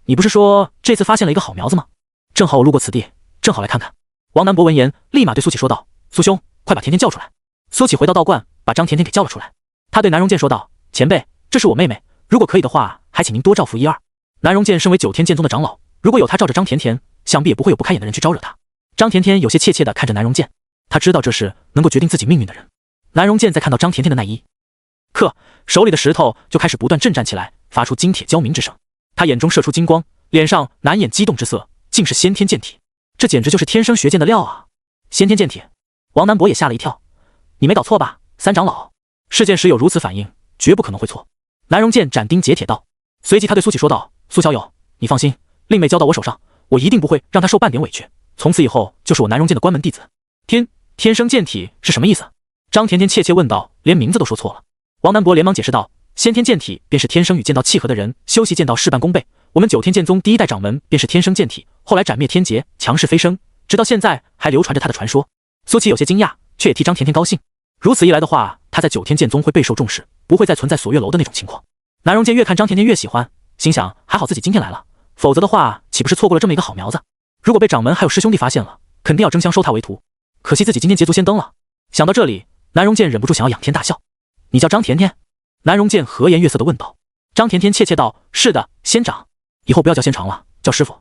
你不是说这次发现了一个好苗子吗？正好我路过此地，正好来看看。王南伯闻言立马对苏启说道，苏兄，快把甜甜叫出来。苏启回到道观，把张甜甜给叫了出来。他对南荣剑说道，前辈，这是我妹妹，如果可以的话，还请您多照拂一二。南荣剑身为九天剑宗的长老，如果有他罩着张甜甜，想必也不会有不开眼的人去招惹他。张甜甜有些怯怯地看着南荣剑，他知道这是能够决定自己命运的人。南荣剑在看到张甜甜的那一刻，手里的石头就开始不断震颤起来，发出金铁交鸣之声。他眼中射出金光，脸上难掩激动之色，竟是先天剑体，这简直就是天生学剑的料啊！先天剑体，王南伯也吓了一跳。你没搞错吧，三长老？事件时有如此反应，绝不可能会错。南荣剑斩钉截铁道。随即他对苏启说道，苏小友，你放心，令妹交到我手上，我一定不会让她受半点委屈，从此以后就是我南荣剑的关门弟子。天生剑体是什么意思？张甜甜怯怯问道，连名字都说错了。王南伯连忙解释道，先天剑体便是天生与剑道契合的人，修习剑道事半功倍。我们九天剑宗第一代掌门便是天生剑体，后来斩灭天劫，强势飞升，直到现在还流传着他的传说。苏启有些惊讶，却也替张甜甜高兴。如此一来的话，他在九天剑宗会备受重视，不会再存在锁月楼的那种情况。南荣剑越看张甜甜越喜欢，心想还好自己今天来了，否则的话岂不是错过了这么一个好苗子？如果被掌门还有师兄弟发现了，肯定要争相收他为徒。可惜自己今天捷足先登了。想到这里，南荣剑忍不住想要仰天大笑。你叫张甜甜？南荣剑和颜悦色地问道。张甜甜怯怯道，是的，仙长。以后不要叫仙长了，叫师傅。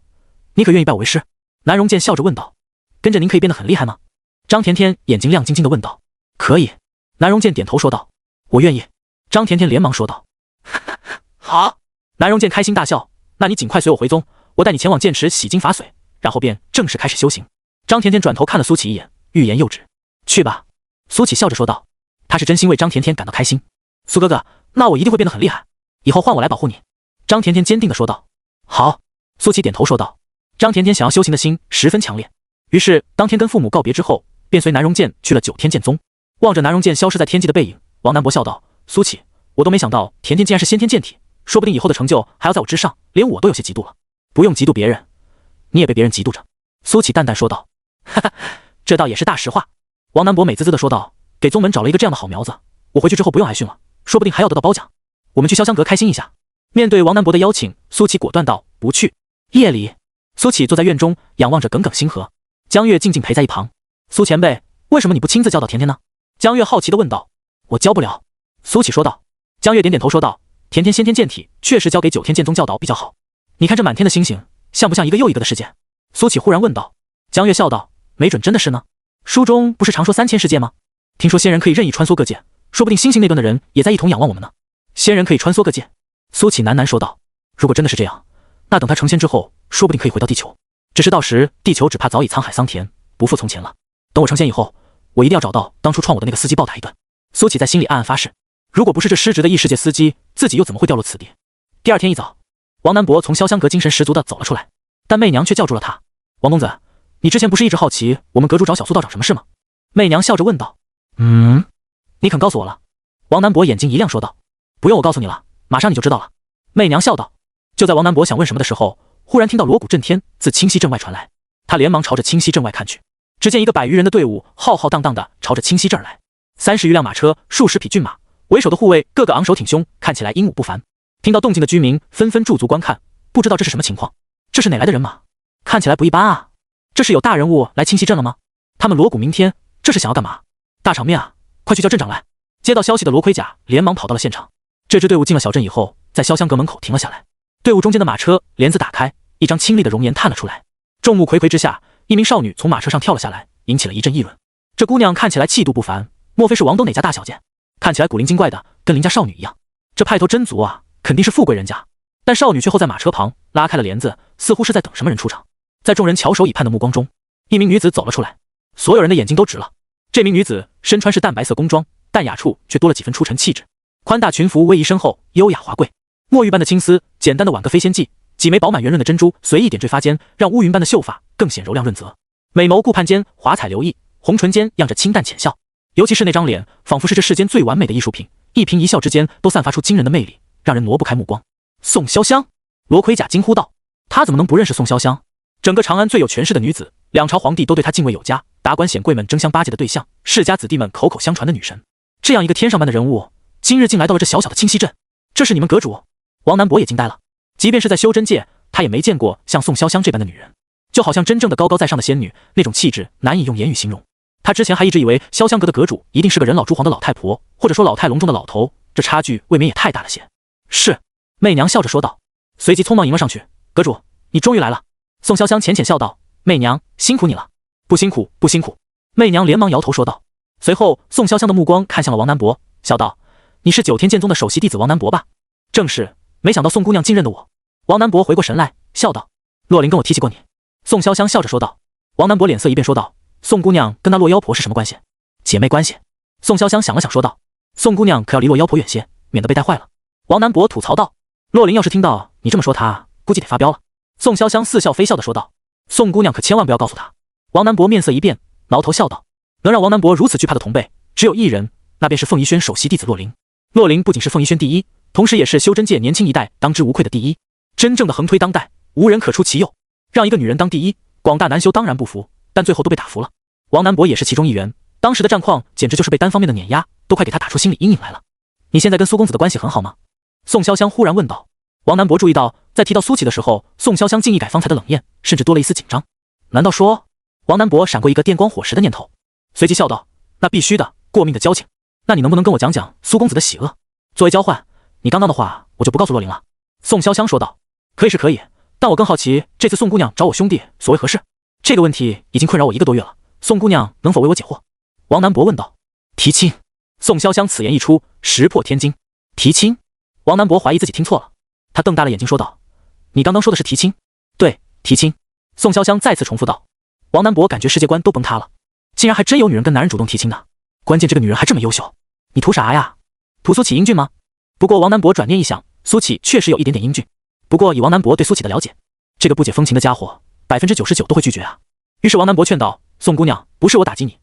你可愿意拜我为师？南荣剑笑着问道。跟着您可以变得很厉害吗？张甜甜眼睛亮晶晶地问道。可以。南荣剑点头说道。我愿意。张甜甜连忙说道。好。南荣剑开心大笑，那你尽快随我回宗，我带你前往剑池洗精法水，然后便正式开始修行。张甜甜转头看了苏启一眼，欲言又止。去吧。苏启笑着说道。他是真心为张甜甜感到开心。苏哥哥，那我一定会变得很厉害，以后换我来保护你。张甜甜坚定地说道。好。苏启点头说道。张甜甜想要修行的心十分强烈，于是当天跟父母告别之后，便随南荣剑去了九天剑宗。望着南荣剑消失在天际的背影，王南伯笑道，苏启，我都没想到甜甜竟然是先天剑体，说不定以后的成就还要在我之上，连我都有些嫉妒了。不用嫉妒别人，你也被别人嫉妒着。苏启淡淡说道。哈哈，这倒也是大实话。王南伯美滋滋地说道，给宗门找了一个这样的好苗子，我回去之后不用挨训了，说不定还要得到褒奖。我们去潇湘阁开心一下。面对王南伯的邀请，苏启果断道，不去。夜里，苏启坐在院中，仰望着耿耿星河，江月静静陪在一旁。苏前辈，为什么你不亲自教导甜甜呢？江月好奇地问道。我教不了。苏启说道。江月点点头说道，甜甜先天剑体确实交给九天剑宗教导比较好。你看这满天的星星，像不像一个又一个的世界？苏启忽然问道。江月笑道，没准真的是呢。书中不是常说3000世界吗？听说仙人可以任意穿梭各界，说不定星星那端的人也在一同仰望我们呢。仙人可以穿梭各界？苏启喃喃说道。如果真的是这样，那等他成仙之后，说不定可以回到地球。只是到时地球只怕早已沧海桑田，不复从前了。等我成仙以后，我一定要找到当初创我的那个司机报答一顿。苏启在心里暗暗发誓，如果不是这失职的异世界司机，自己又怎么会掉落此地？第二天一早，王南伯从潇湘阁精神十足地走了出来，但媚娘却叫住了他。王公子，你之前不是一直好奇我们阁主找小苏道长什么事吗？媚娘笑着问道。你肯告诉我了？王南伯眼睛一亮说道。不用我告诉你了，马上你就知道了。媚娘笑道。就在王南伯想问什么的时候，忽然听到锣鼓震天自清溪镇外传来，他连忙朝着清溪镇外看去，只见一个100余人的队伍浩浩荡荡地朝着清溪镇来，30余辆马车，数十匹骏马，为首的护卫个个昂首挺胸，看起来英武不凡。听到动静的居民纷纷驻足观看，不知道这是什么情况，这是哪来的人马？看起来不一般啊，这是有大人物来清溪镇了吗？他们锣鼓鸣天，这是想要干嘛？大场面啊，快去叫镇长来。接到消息的罗盔甲连忙跑到了现场。这支队伍进了小镇以后，在潇湘阁门口停了下来。队伍中间的马车帘子打开，一张清丽的容颜探了出来。众目睽睽之下，一名少女从马车上跳了下来，引起了一阵议论。这姑娘看起来气度不凡，莫非是王董哪家大小姐？看起来古灵精怪的，跟邻家少女一样。这派头真足啊，肯定是富贵人家。但少女却后在马车旁拉开了帘子，似乎是在等什么人出场。在众人翘首以盼的目光中，一名女子走了出来，所有人的眼睛都直了。这名女子身穿是淡白色宫装，淡雅处却多了几分出尘气质。宽大裙服逶迤身后，优雅华贵。墨玉般的青丝，简单的挽个飞仙髻，几枚饱满圆润的珍珠随意点缀发间，让乌云般的秀发更显柔亮润泽。美眸顾盼间华彩流溢，红唇间漾着清淡浅笑。尤其是那张脸，仿佛是这世间最完美的艺术品，一颦一笑之间都散发出惊人的魅力，让人挪不开目光。宋潇湘，罗盔甲惊呼道：“他怎么能不认识宋潇湘？整个长安最有权势的女子，两朝皇帝都对她敬畏有加，达官显贵们争相巴结的对象，世家子弟们口口相传的女神。这样一个天上般的人物，今日竟来到了这小小的清溪镇，这是你们阁主？”王南博也惊呆了，即便是在修真界，他也没见过像宋潇湘这般的女人，就好像真正的高高在上的仙女，那种气质难以用言语形容。他之前还一直以为潇湘阁的阁主一定是个人老珠黄的老太婆，或者说老态龙钟的老头，这差距未免也太大了些。是，媚娘笑着说道，随即匆忙迎了上去。阁主，你终于来了。宋潇湘浅浅笑道，媚娘辛苦你了。不辛苦，不辛苦。媚娘连忙摇头说道。随后宋潇湘的目光看向了王南博，笑道，你是九天剑宗的首席弟子王南博吧？正是，没想到宋姑娘竟认得我。王南博回过神来，笑道，洛灵跟我提起过你。宋潇湘笑着说道。王南博脸色一变，说道，宋姑娘跟那洛妖婆是什么关系？姐妹关系。宋潇湘想了想说道，宋姑娘可要离洛妖婆远些，免得被带坏了。王南博吐槽道，洛灵要是听到你这么说她，估计得发飙了。宋潇湘似笑非笑的说道，宋姑娘可千万不要告诉她。王南博面色一变，挠头笑道，能让王南博如此惧怕的同辈，只有一人，那便是凤仪轩首席弟子洛灵。洛灵不仅是凤仪轩第一，同时也是修真界年轻一代当之无愧的第一，真正的横推当代，无人可出其右。让一个女人当第一，广大男修当然不服，但最后都被打服了。王南博也是其中一员，当时的战况简直就是被单方面的碾压，都快给他打出心理阴影来了。你现在跟苏公子的关系很好吗？宋潇湘忽然问道。王南博注意到，在提到苏启的时候，宋潇湘竟一改方才的冷艳，甚至多了一丝紧张。难道说……王南博闪过一个电光火石的念头，随即笑道，那必须的，过命的交情。那你能不能跟我讲讲苏公子的喜恶？作为交换，你刚刚的话我就不告诉洛灵了。宋潇湘说道。可以是可以，但我更好奇这次宋姑娘找我兄弟所谓何事？这个问题已经困扰我1个多月了，宋姑娘能否为我解惑？王南博问道。提亲。宋潇湘此言一出，石破天惊。提亲？王南博怀疑自己听错了，他瞪大了眼睛说道，你刚刚说的是提亲？对，提亲。宋潇湘再次重复道。王南博感觉世界观都崩塌了，竟然还真有女人跟男人主动提亲的，关键这个女人还这么优秀，你图啥呀？图苏启英俊吗？不过王南博转念一想，苏启确实有一点点英俊，不过以王南博对苏启的了解，这个不解风情的家伙99%都会拒绝啊。于是王南博劝道，宋姑娘，不是我打击你，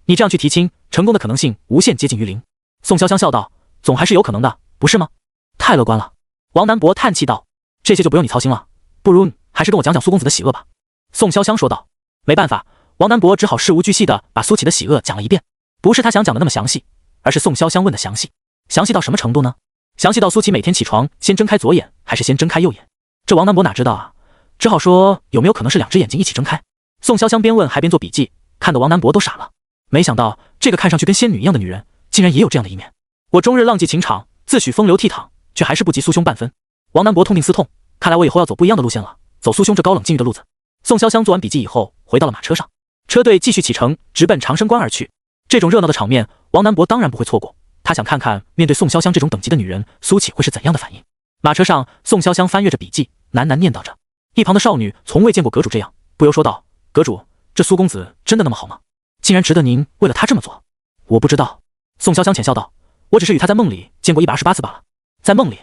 你这样去提亲，成功的可能性无限接近于0。宋潇湘笑道，总还是有可能的，不是吗？太乐观了。王南博叹气道，这些就不用你操心了，不如还是跟我讲讲苏公子的喜恶吧。宋潇湘说道。没办法，王南博只好事无巨细的把苏启的喜恶讲了一遍，不是他想讲的那么详细，而是宋潇湘问的详细。详细到什么程度呢？详细到苏启每天起床先睁开左眼还是先睁开右眼？这王南博哪知道啊，只好说有没有可能是2只眼睛一起睁开。宋潇湘边问还边做笔记，看得王南博都傻了。没想到这个看上去跟仙女一样的女人，竟然也有这样的一面。我终日浪迹情场，自诩风流倜傥，却还是不及苏兄半分。王南博痛定思痛，看来我以后要走不一样的路线了，走苏兄这高冷禁欲的路子。宋潇湘做完笔记以后，回到了马车上，车队继续启程，直奔长生关而去。这种热闹的场面，王南博当然不会错过。他想看看面对宋潇湘这种等级的女人，苏启会是怎样的反应。马车上，宋潇湘翻阅着笔记，喃喃念叨着。一旁的少女从未见过阁主这样，不由说道：“阁主，这苏公子真的那么好吗？竟然值得您为了他这么做？”我不知道。宋潇湘浅笑道：“我只是与他在梦里见过128次罢了。”在梦里？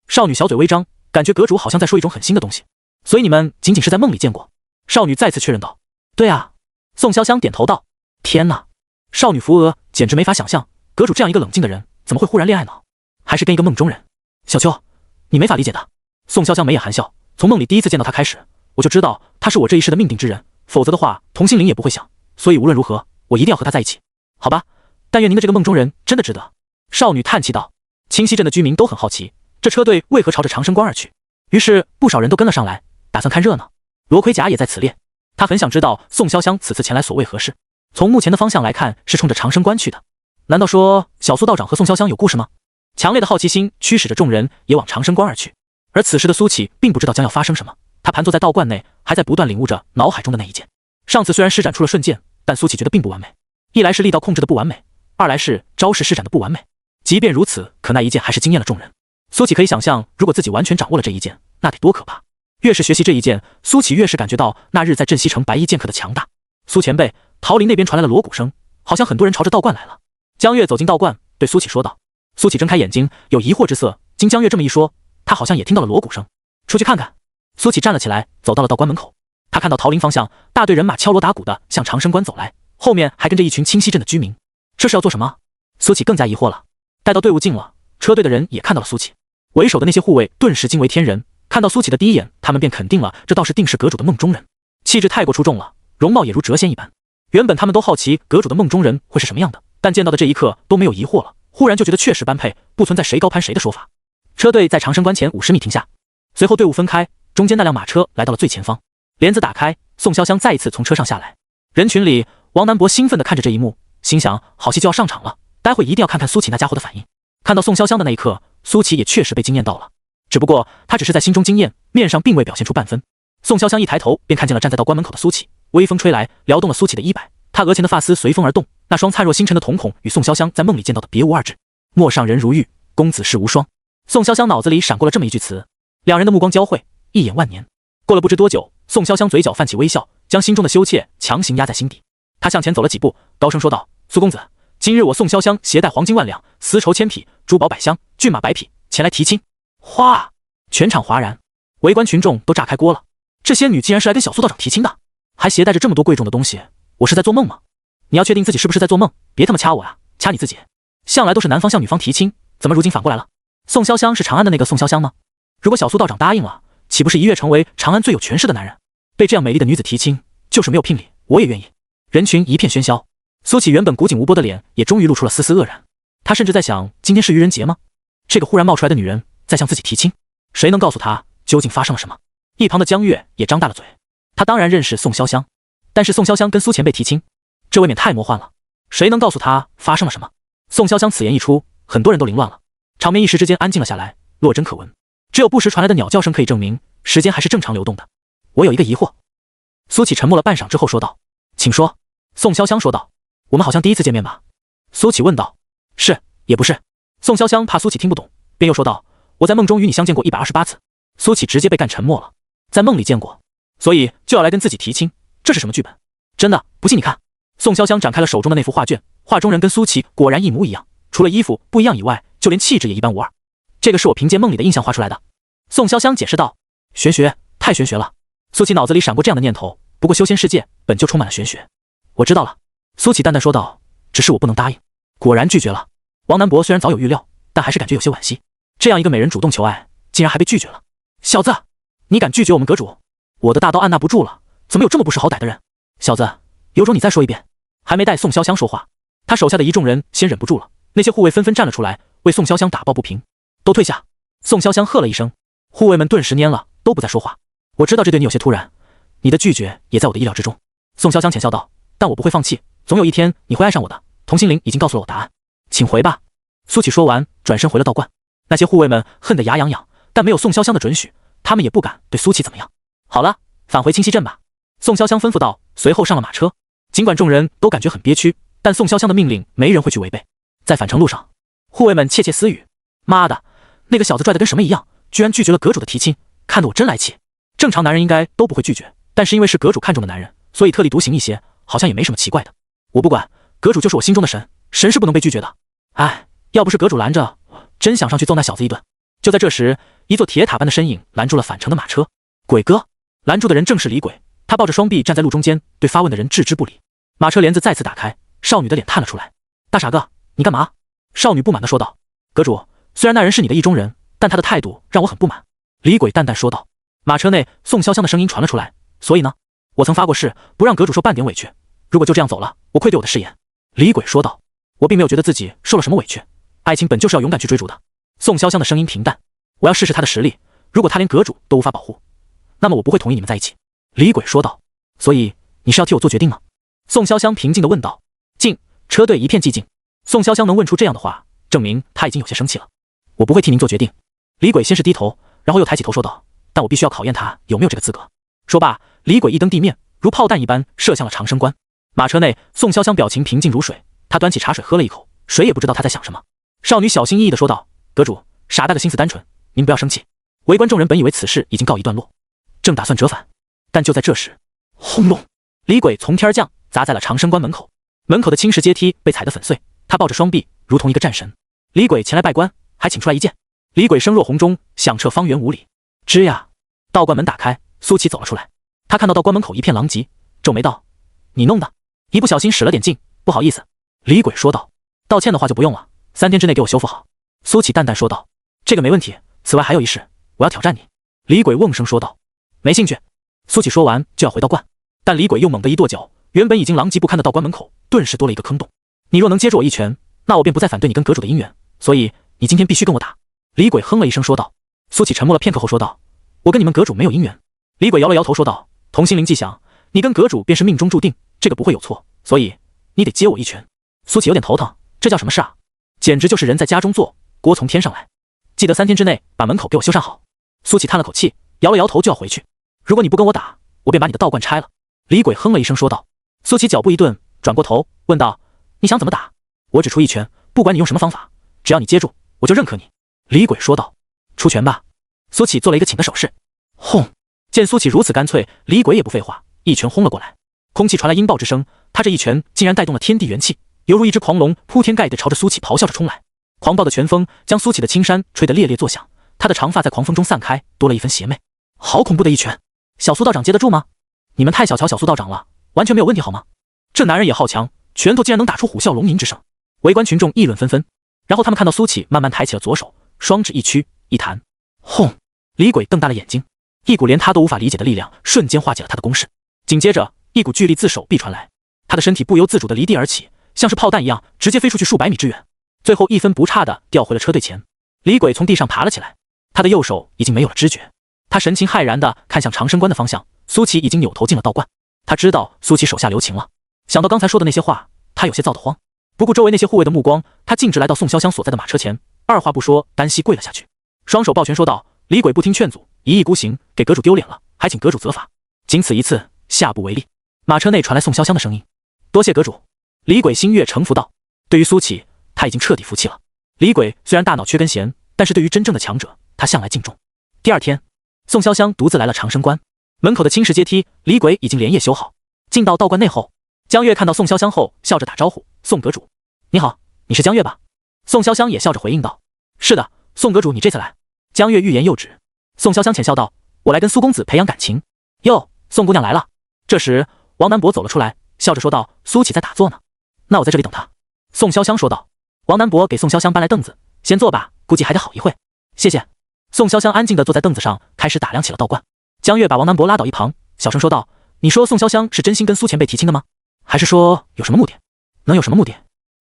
少女小嘴微张，感觉阁主好像在说一种很新的东西。所以你们仅仅是在梦里见过？少女再次确认道：“对啊。”宋潇湘点头道：“天哪！”少女扶额，简直没法想象，阁主这样一个冷静的人，怎么会忽然恋爱呢？还是跟一个梦中人？小秋，你没法理解的。宋潇湘眉眼含笑，从梦里第一次见到他开始，我就知道他是我这一世的命定之人，否则的话，同心灵也不会想。所以无论如何，我一定要和他在一起。好吧，但愿您的这个梦中人真的值得。少女叹气道。清溪镇的居民都很好奇，这车队为何朝着长生关而去，于是不少人都跟了上来，打算看热闹。罗盔甲也在此列，他很想知道宋潇湘此次前来所为何事。从目前的方向来看，是冲着长生关去的。难道说小苏道长和宋潇湘有故事吗？强烈的好奇心驱使着众人也往长生关而去。而此时的苏启并不知道将要发生什么，他盘坐在道观内，还在不断领悟着脑海中的那一剑。上次虽然施展出了瞬剑，但苏启觉得并不完美。一来是力道控制的不完美，二来是招式施展的不完美。即便如此，可那一剑还是惊艳了众人。苏启可以想象，如果自己完全掌握了这一剑，那得多可怕。越是学习这一剑，苏启越是感觉到那日在镇西城白衣剑客的强大。苏前辈，桃林那边传来了锣鼓声，好像很多人朝着道观来了。江月走进道观，对苏启说道。苏启睁开眼睛，有疑惑之色。经江月这么一说，他好像也听到了锣鼓声。出去看看。苏启站了起来，走到了道观门口。他看到桃林方向大队人马敲锣打鼓的向长生关走来，后面还跟着一群清溪镇的居民。这是要做什么？苏启更加疑惑了。待到队伍近了，车队的人也看到了苏启，为首的那些护卫顿时惊为天人。看到苏启的第一眼，他们便肯定了这倒是定是阁主的梦中人，气质太过出众了，容貌也如谪仙一般。原本他们都好奇阁主的梦中人会是什么样的，但见到的这一刻都没有疑惑了，忽然就觉得确实般配，不存在谁高攀谁的说法。车队在长生关前50米停下，随后队伍分开，中间那辆马车来到了最前方，帘子打开，宋潇湘再一次从车上下来。人群里，王南博兴奋地看着这一幕，心想好戏就要上场了，待会一定要看看苏启那家伙的反应。看到宋潇湘的那一刻，苏启也确实被惊艳到了，只不过他只是在心中惊艳，面上并未表现出半分。宋潇湘一抬头便看见了站在道观门口的苏启，微风吹来，撩动了苏启的衣摆，他额前的发丝随风而动，那双灿若星辰的瞳孔与宋潇湘在梦里见到的别无二致。陌上人如玉，公子世无双。宋潇湘脑子里闪过了这么一句词，两人的目光交汇，一眼万年。过了不知多久，宋潇湘嘴角泛起微笑，将心中的羞怯强行压在心底。他向前走了几步，高声说道：苏公子，今日我宋潇湘携带黄金万两，丝绸千匹，珠宝百箱，骏马百匹，前来提亲。哗！全场哗然，围观群众都炸开锅了。这仙女竟然是来跟小苏道长提亲的，还携带着这么多贵重的东西，我是在做梦吗？你要确定自己是不是在做梦，别他妈掐我啊，掐你自己。向来都是男方向女方提亲，怎么如今反过来了？宋潇湘是长安的那个宋潇湘吗？如果小苏道长答应了，岂不是一跃成为长安最有权势的男人？被这样美丽的女子提亲，就是没有聘礼，我也愿意。人群一片喧嚣，苏启原本古井无波的脸也终于露出了丝丝愕然。他甚至在想，今天是愚人节吗？这个忽然冒出来的女人在向自己提亲，谁能告诉他究竟发生了什么？一旁的江月也张大了嘴，他当然认识宋潇湘，但是宋潇湘跟苏前辈提亲，这未免太魔幻了。谁能告诉他发生了什么？宋潇湘此言一出，很多人都凌乱了，场面一时之间安静了下来，落针可闻。只有不时传来的鸟叫声可以证明时间还是正常流动的。我有一个疑惑。苏启沉默了半晌之后说道：请说。宋潇湘说道：我们好像第一次见面吧？苏启问道：是也不是。宋潇湘怕苏启听不懂，便又说道：我在梦中与你相见过128次。苏启直接被干沉默了，在梦里见过，所以就要来跟自己提亲，这是什么剧本？真的，不信你看。宋潇湘展开了手中的那幅画卷，画中人跟苏启果然一模一样，除了衣服不一样以外，就连气质也一般无二。这个是我凭借梦里的印象画出来的。宋潇湘解释道：玄学，太玄学了。苏启脑子里闪过这样的念头，不过修仙世界本就充满了玄学。我知道了。苏启淡淡说道：只是我不能答应。果然拒绝了。王南博虽然早有预料，但还是感觉有些惋惜，这样一个美人主动求爱，竟然还被拒绝了。小子，你敢拒绝我们阁主？我的大刀按捺不住了，怎么有这么不识好歹的人？小子，有种你再说一遍。还没待宋潇湘说话，他手下的一众人先忍不住了，那些护卫纷纷站了出来，为宋潇湘打抱不平。都退下！宋潇湘喝了一声，护卫们顿时蔫了，都不再说话。我知道这对你有些突然，你的拒绝也在我的意料之中。宋潇湘浅笑道：但我不会放弃，总有一天你会爱上我的。童心灵已经告诉了我答案，请回吧。苏启说完，转身回了道观。那些护卫们恨得牙痒痒，但没有宋潇湘的准许，他们也不敢对苏启怎么样。好了，返回清溪镇吧。宋潇湘吩咐道，随后上了马车。尽管众人都感觉很憋屈，但宋潇湘的命令没人会去违背。在返程路上，护卫们窃窃私语：妈的，那个小子拽得跟什么一样，居然拒绝了阁主的提亲，看得我真来气。正常男人应该都不会拒绝，但是因为是阁主看中的男人，所以特立独行一些，好像也没什么奇怪的。我不管，阁主就是我心中的神，神是不能被拒绝的。哎，要不是阁主拦着，真想上去揍那小子一顿。就在这时，一座铁塔般的身影拦住了返程的马车。鬼哥！拦住的人正是李鬼，他抱着双臂站在路中间，对发问的人置之不理。马车帘子再次打开，少女的脸探了出来。大傻哥，你干嘛？少女不满地说道。阁主，虽然那人是你的意中人，但他的态度让我很不满。李鬼淡淡说道。马车内，宋潇湘的声音传了出来。所以呢？我曾发过誓，不让阁主受半点委屈。如果就这样走了，我愧对我的誓言。李鬼说道。我并没有觉得自己受了什么委屈，爱情本就是要勇敢去追逐的。宋潇湘的声音平淡。我要试试他的实力，如果他连阁主都无法保护，那么我不会同意你们在一起。李鬼说道。所以你是要替我做决定吗？宋潇湘平静地问道。静。车队一片寂静。宋潇湘能问出这样的话，证明他已经有些生气了。我不会替您做决定。李鬼先是低头，然后又抬起头说道。但我必须要考验他有没有这个资格。说罢，李鬼一蹬地面，如炮弹一般射向了长生关。马车内，宋潇湘表情平静如水，他端起茶水喝了一口，谁也不知道他在想什么。少女小心翼翼地说道：阁主，傻大个心思单纯，您不要生气。围观众人本以为此事已经告一段落，正打算折返，但就在这时，轰隆！李鬼从天而降，砸在了长生关门口。门口的青石阶梯被踩得粉碎，他抱着双臂，如同一个战神。李鬼前来拜官，还请出来一见。李鬼声若洪钟，响彻方圆5里。吱呀！道观门打开，苏启走了出来。他看到道观门口一片狼藉，皱眉道：你弄的，一不小心使了点劲，不好意思。李鬼说道：道歉的话就不用了，3天之内给我修复好。苏启淡淡说道：“这个没问题。此外还有一事，我要挑战你。”李鬼瓮声说道：“没兴趣。”苏启说完就要回道观，但李鬼又猛地一跺脚，原本已经狼藉不堪的道观门口顿时多了一个坑洞。你若能接住我一拳，那我便不再反对你跟阁主的姻缘，所以你今天必须跟我打。李鬼哼了一声说道。苏启沉默了片刻后说道：“我跟你们阁主没有姻缘。”李鬼摇了摇头说道：“同心灵既响，你跟阁主便是命中注定，这个不会有错，所以你得接我一拳。”苏启有点头疼，这叫什么事啊？简直就是人在家中坐，锅从天上来。记得3天之内把门口给我修缮好。苏启叹了口气，摇了摇头就要回去。如果你不跟我打，我便把你的道观拆了。李鬼哼了一声说道。苏启脚步一顿，转过头问道：“你想怎么打？我只出一拳，不管你用什么方法，只要你接住，我就认可你。”李鬼说道。出拳吧。苏启做了一个请的手势。轰！见苏启如此干脆，李鬼也不废话，一拳轰了过来。空气传来音爆之声，他这一拳竟然带动了天地元气，犹如一只狂龙铺天盖地朝着苏启咆哮着冲来。狂暴的拳风将苏启的青衫吹得猎猎作响，他的长发在狂风中散开，多了一分邪魅。好恐怖的一拳！小苏道长接得住吗？你们太小瞧小苏道长了，完全没有问题好吗？这男人也好强，拳头竟然能打出虎啸龙吟之声。围观群众议论纷纷，然后他们看到苏启慢慢抬起了左手，双指一屈一弹，轰！李鬼瞪大了眼睛，一股连他都无法理解的力量瞬间化解了他的攻势。紧接着，一股巨力自手臂传来，他的身体不由自主地离地而起，像是炮弹一样直接飞出去数百米之远，最后一分不差地掉回了车队前。李鬼从地上爬了起来，他的右手已经没有了知觉，他神情骇然地看向长生观的方向，苏启已经扭头进了道观。他知道苏启手下留情了，想到刚才说的那些话，他有些躁得慌。不顾周围那些护卫的目光，他径直来到宋潇湘所在的马车前，二话不说单膝跪了下去，双手抱拳说道：“李鬼不听劝阻，一意孤行，给阁主丢脸了，还请阁主责罚，仅此一次，下不为例。”马车内传来宋潇湘的声音：“多谢阁主。”李鬼心悦诚服道。对于苏启，他已经彻底服气了。李鬼虽然大脑缺根弦，但是对于真正的强者，他向来敬重。第二天，宋潇湘独自来了长生观门口的青石阶梯，李鬼已经连夜修好。进到道观内后，江月看到宋潇湘后，笑着打招呼：“宋阁主，你好，你是江月吧？”宋潇湘也笑着回应道：“是的，宋阁主，你这次来。”江月欲言又止，宋潇湘浅笑道：“我来跟苏公子培养感情。”哟，宋姑娘来了。这时，王南伯走了出来，笑着说道：“苏启在打坐呢，那我在这里等他。”宋潇湘说道。王南伯给宋潇湘搬来凳子：“先坐吧，估计还得好一会。”谢谢。宋潇湘安静地坐在凳子上，开始打量起了道观。江月把王南伯拉到一旁，小声说道：“你说宋潇湘是真心跟苏前辈提亲的吗？还是说有什么目的？能有什么目的？”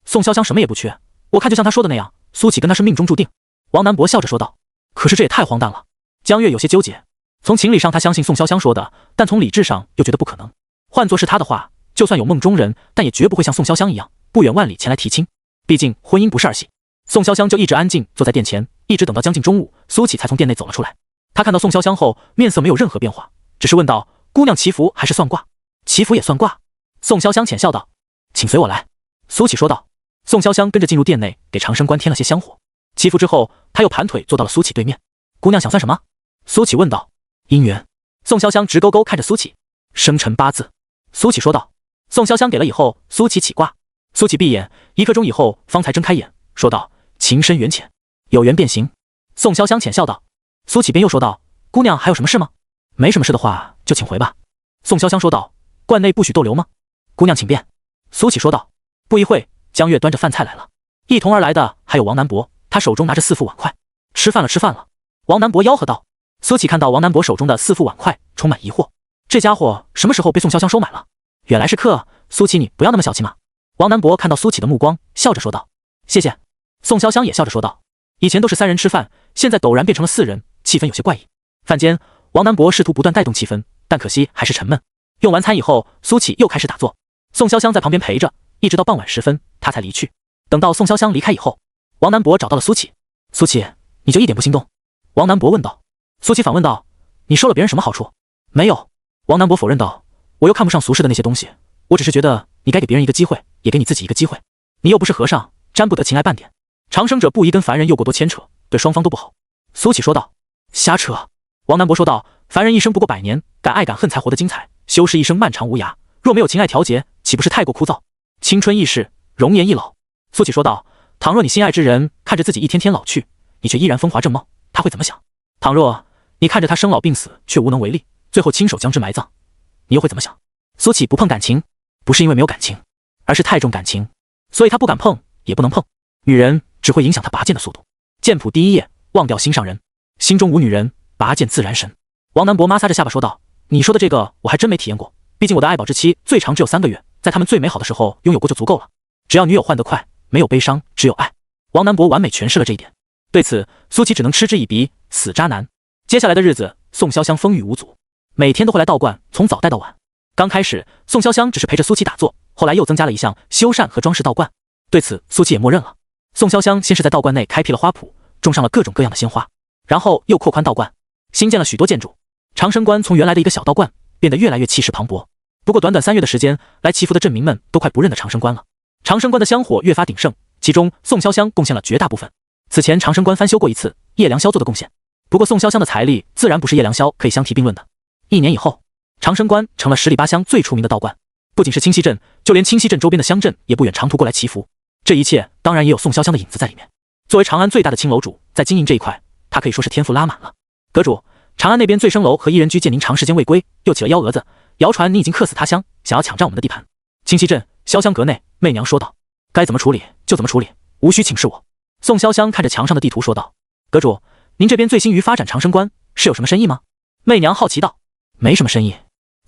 宋潇湘什么也不缺，我看就像他说的那样，苏启跟他是命中注定。王南伯笑着说道。可是这也太荒诞了。江月有些纠结，从情理上他相信宋潇湘说的，但从理智上又觉得不可能。换作是他的话，就算有梦中人，但也绝不会像宋潇湘一样不远万里前来提亲，毕竟婚姻不是儿戏。宋潇湘就一直安静坐在殿前，一直等到将近中午，苏启才从殿内走了出来。他看到宋潇湘后，面色没有任何变化，只是问道：“姑娘祈福还是算卦？”“祈福也算卦。”宋潇湘浅笑道。“请随我来。”苏启说道。宋潇湘跟着进入殿内，给长生观添了些香火。祈福之后，他又盘腿坐到了苏启对面。“姑娘想算什么？”苏启问道。“姻缘。”宋潇湘直勾勾看着苏启。“生辰八字。”苏启说道。宋潇湘给了以后，苏启起卦。苏启闭眼1刻钟以后方才睁开眼，说道：“情深缘浅，有缘便行。”宋潇湘浅笑道。苏启便又说道：“姑娘还有什么事吗？”“没什么事的话，就请回吧。”宋潇湘说道。“观内不许逗留吗？”“姑娘请便。”苏启说道。不一会，江月端着饭菜来了，一同而来的还有王南伯，他手中拿着4副碗筷。“吃饭了，吃饭了。”王南伯吆喝道。苏启看到王南伯手中的4副碗筷，充满疑惑，这家伙什么时候被宋潇湘收买了？原来是客，苏启你不要那么小气嘛。王南伯看到苏启的目光，笑着说道：“谢谢。”宋潇湘也笑着说道：“以前都是3人吃饭，现在陡然变成了4人，气氛有些怪异。”饭间，王南伯试图不断带动气氛，但可惜还是沉闷。用完餐以后，苏启又开始打坐，宋潇湘在旁边陪着，一直到傍晚时分，他才离去。等到宋潇湘离开以后，王南伯找到了苏启。“苏启，你就一点不心动？”王南伯问道。苏启反问道：“你收了别人什么好处？”“没有。”王南伯否认道。“我又看不上俗世的那些东西，我只是觉得你该给别人一个机会，也给你自己一个机会。你又不是和尚，沾不得情爱半点。长生者不宜跟凡人又过多牵扯，对双方都不好。”苏启说道。“瞎扯。”王南伯说道。“凡人一生不过100年，敢爱敢恨才活得精彩。修士一生漫长无涯，若没有情爱调节，岂不是太过枯燥？青春易逝，容颜易老。”苏启说道。“倘若你心爱之人看着自己一天天老去，你却依然风华正茂，他会怎么想？倘若你看着他生老病死却无能为力，最后亲手将之埋葬，你又会怎么想？”苏启不碰感情，不是因为没有感情，而是太重感情，所以他不敢碰，也不能碰。女人只会影响他拔剑的速度。剑谱第一页，忘掉心上人，心中无女人，拔剑自然神。王南博摩挲着下巴说道：“你说的这个我还真没体验过，毕竟我的爱宝之妻最长只有3个月，在他们最美好的时候拥有过就足够了。只要女友换得快，没有悲伤，只有爱。”王南博完美诠释了这一点。对此，苏琪只能嗤之以鼻，死渣男。接下来的日子，宋潇湘风雨无阻，每天都会来道观，从早带到晚。刚开始，宋潇湘只是陪着苏琪打坐，后来又增加了一项修缮和装饰道观。对此，苏琪也默认了。宋潇湘先是在道观内开辟了花圃，种上了各种各样的鲜花，然后又扩宽道观，新建了许多建筑。长生观从原来的一个小道观变得越来越气势磅礴。不过短短3月的时间，来祈福的镇民们都快不认得长生观了。长生观的香火越发鼎盛，其中宋潇湘贡献了绝大部分。此前长生观翻修过一次，叶良霄做的贡献。不过宋潇湘的财力自然不是叶良霄可以相提并论的。1年以后，长生观成了10里8乡最出名的道观，不仅是清溪镇，就连清溪镇周边的乡镇也不远长途过来祈福。这一切当然也有宋潇湘的影子在里面。作为长安最大的青楼主，在经营这一块，他可以说是天赋拉满了。阁主，长安那边醉生楼和一人居见您长时间未归，又起了幺蛾子，谣传你已经客死他乡，想要抢占我们的地盘。清溪镇潇湘阁内，媚娘说道：“该怎么处理就怎么处理，无需请示我。”宋潇湘看着墙上的地图说道：“阁主，您这边醉心于发展长生观，是有什么深意吗？”媚娘好奇道：“没什么深意。”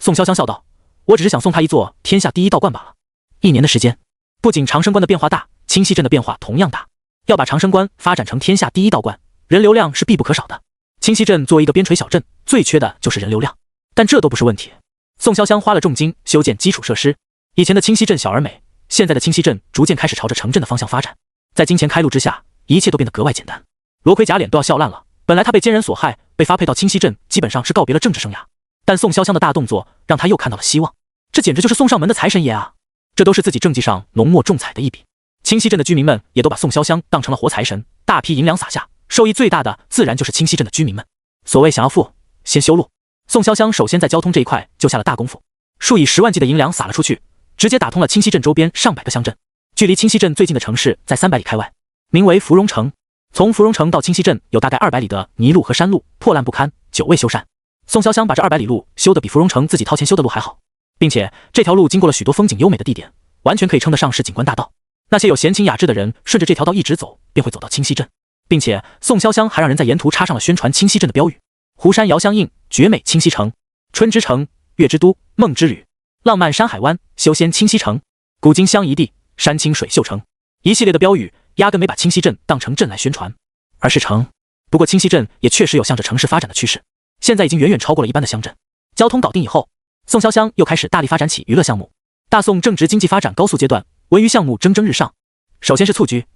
宋潇湘笑道：“我只是想送他一座天下第一道观罢了。1年的时间，不仅长生观的变化大，清溪镇的变化同样大。要把长生观发展成天下第一道观，人流量是必不可少的。清溪镇作为一个边陲小镇，最缺的就是人流量，但这都不是问题。宋潇湘花了重金修建基础设施，以前的清溪镇小而美，现在的清溪镇逐渐开始朝着城镇的方向发展。在金钱开路之下，一切都变得格外简单。罗奎假脸都要笑烂了，本来他被奸人所害，被发配到清溪镇，基本上是告别了政治生涯。但宋潇湘的大动作让他又看到了希望，这简直就是送上门的财神爷啊！这都是自己政绩上浓墨重彩的一笔。清溪镇的居民们也都把宋潇湘当成了活财神，大批银两撒下，受益最大的自然就是清溪镇的居民们。所谓想要富，先修路。宋潇湘首先在交通这一块就下了大功夫，数以10万计的银两撒了出去，直接打通了清溪镇周边上百个乡镇。距离清溪镇最近的城市在300里开外，名为芙蓉城。从芙蓉城到清溪镇有大概200里的泥路和山路，破烂不堪，久未修缮。宋潇湘把这200里路修得比芙蓉城自己掏钱修的路还好，并且这条路经过了许多风景优美的地点，完全可以称得上是景观大道。那些有闲情雅致的人顺着这条道一直走，便会走到清溪镇，并且宋潇湘还让人在沿途插上了宣传清溪镇的标语：湖山遥相映，绝美清溪城；春之城，月之都，梦之旅；浪漫山海湾，修仙清溪城；古今相宜地，山清水秀城。一系列的标语压根没把清溪镇当成镇来宣传，而是城。不过清溪镇也确实有向着城市发展的趋势，现在已经远远超过了一般的乡镇。交通搞定以后，宋潇湘又开始大力发展起娱乐项目。大宋正值经济发展高速阶段，文娱项目蒸蒸日上。首先是蹴鞠，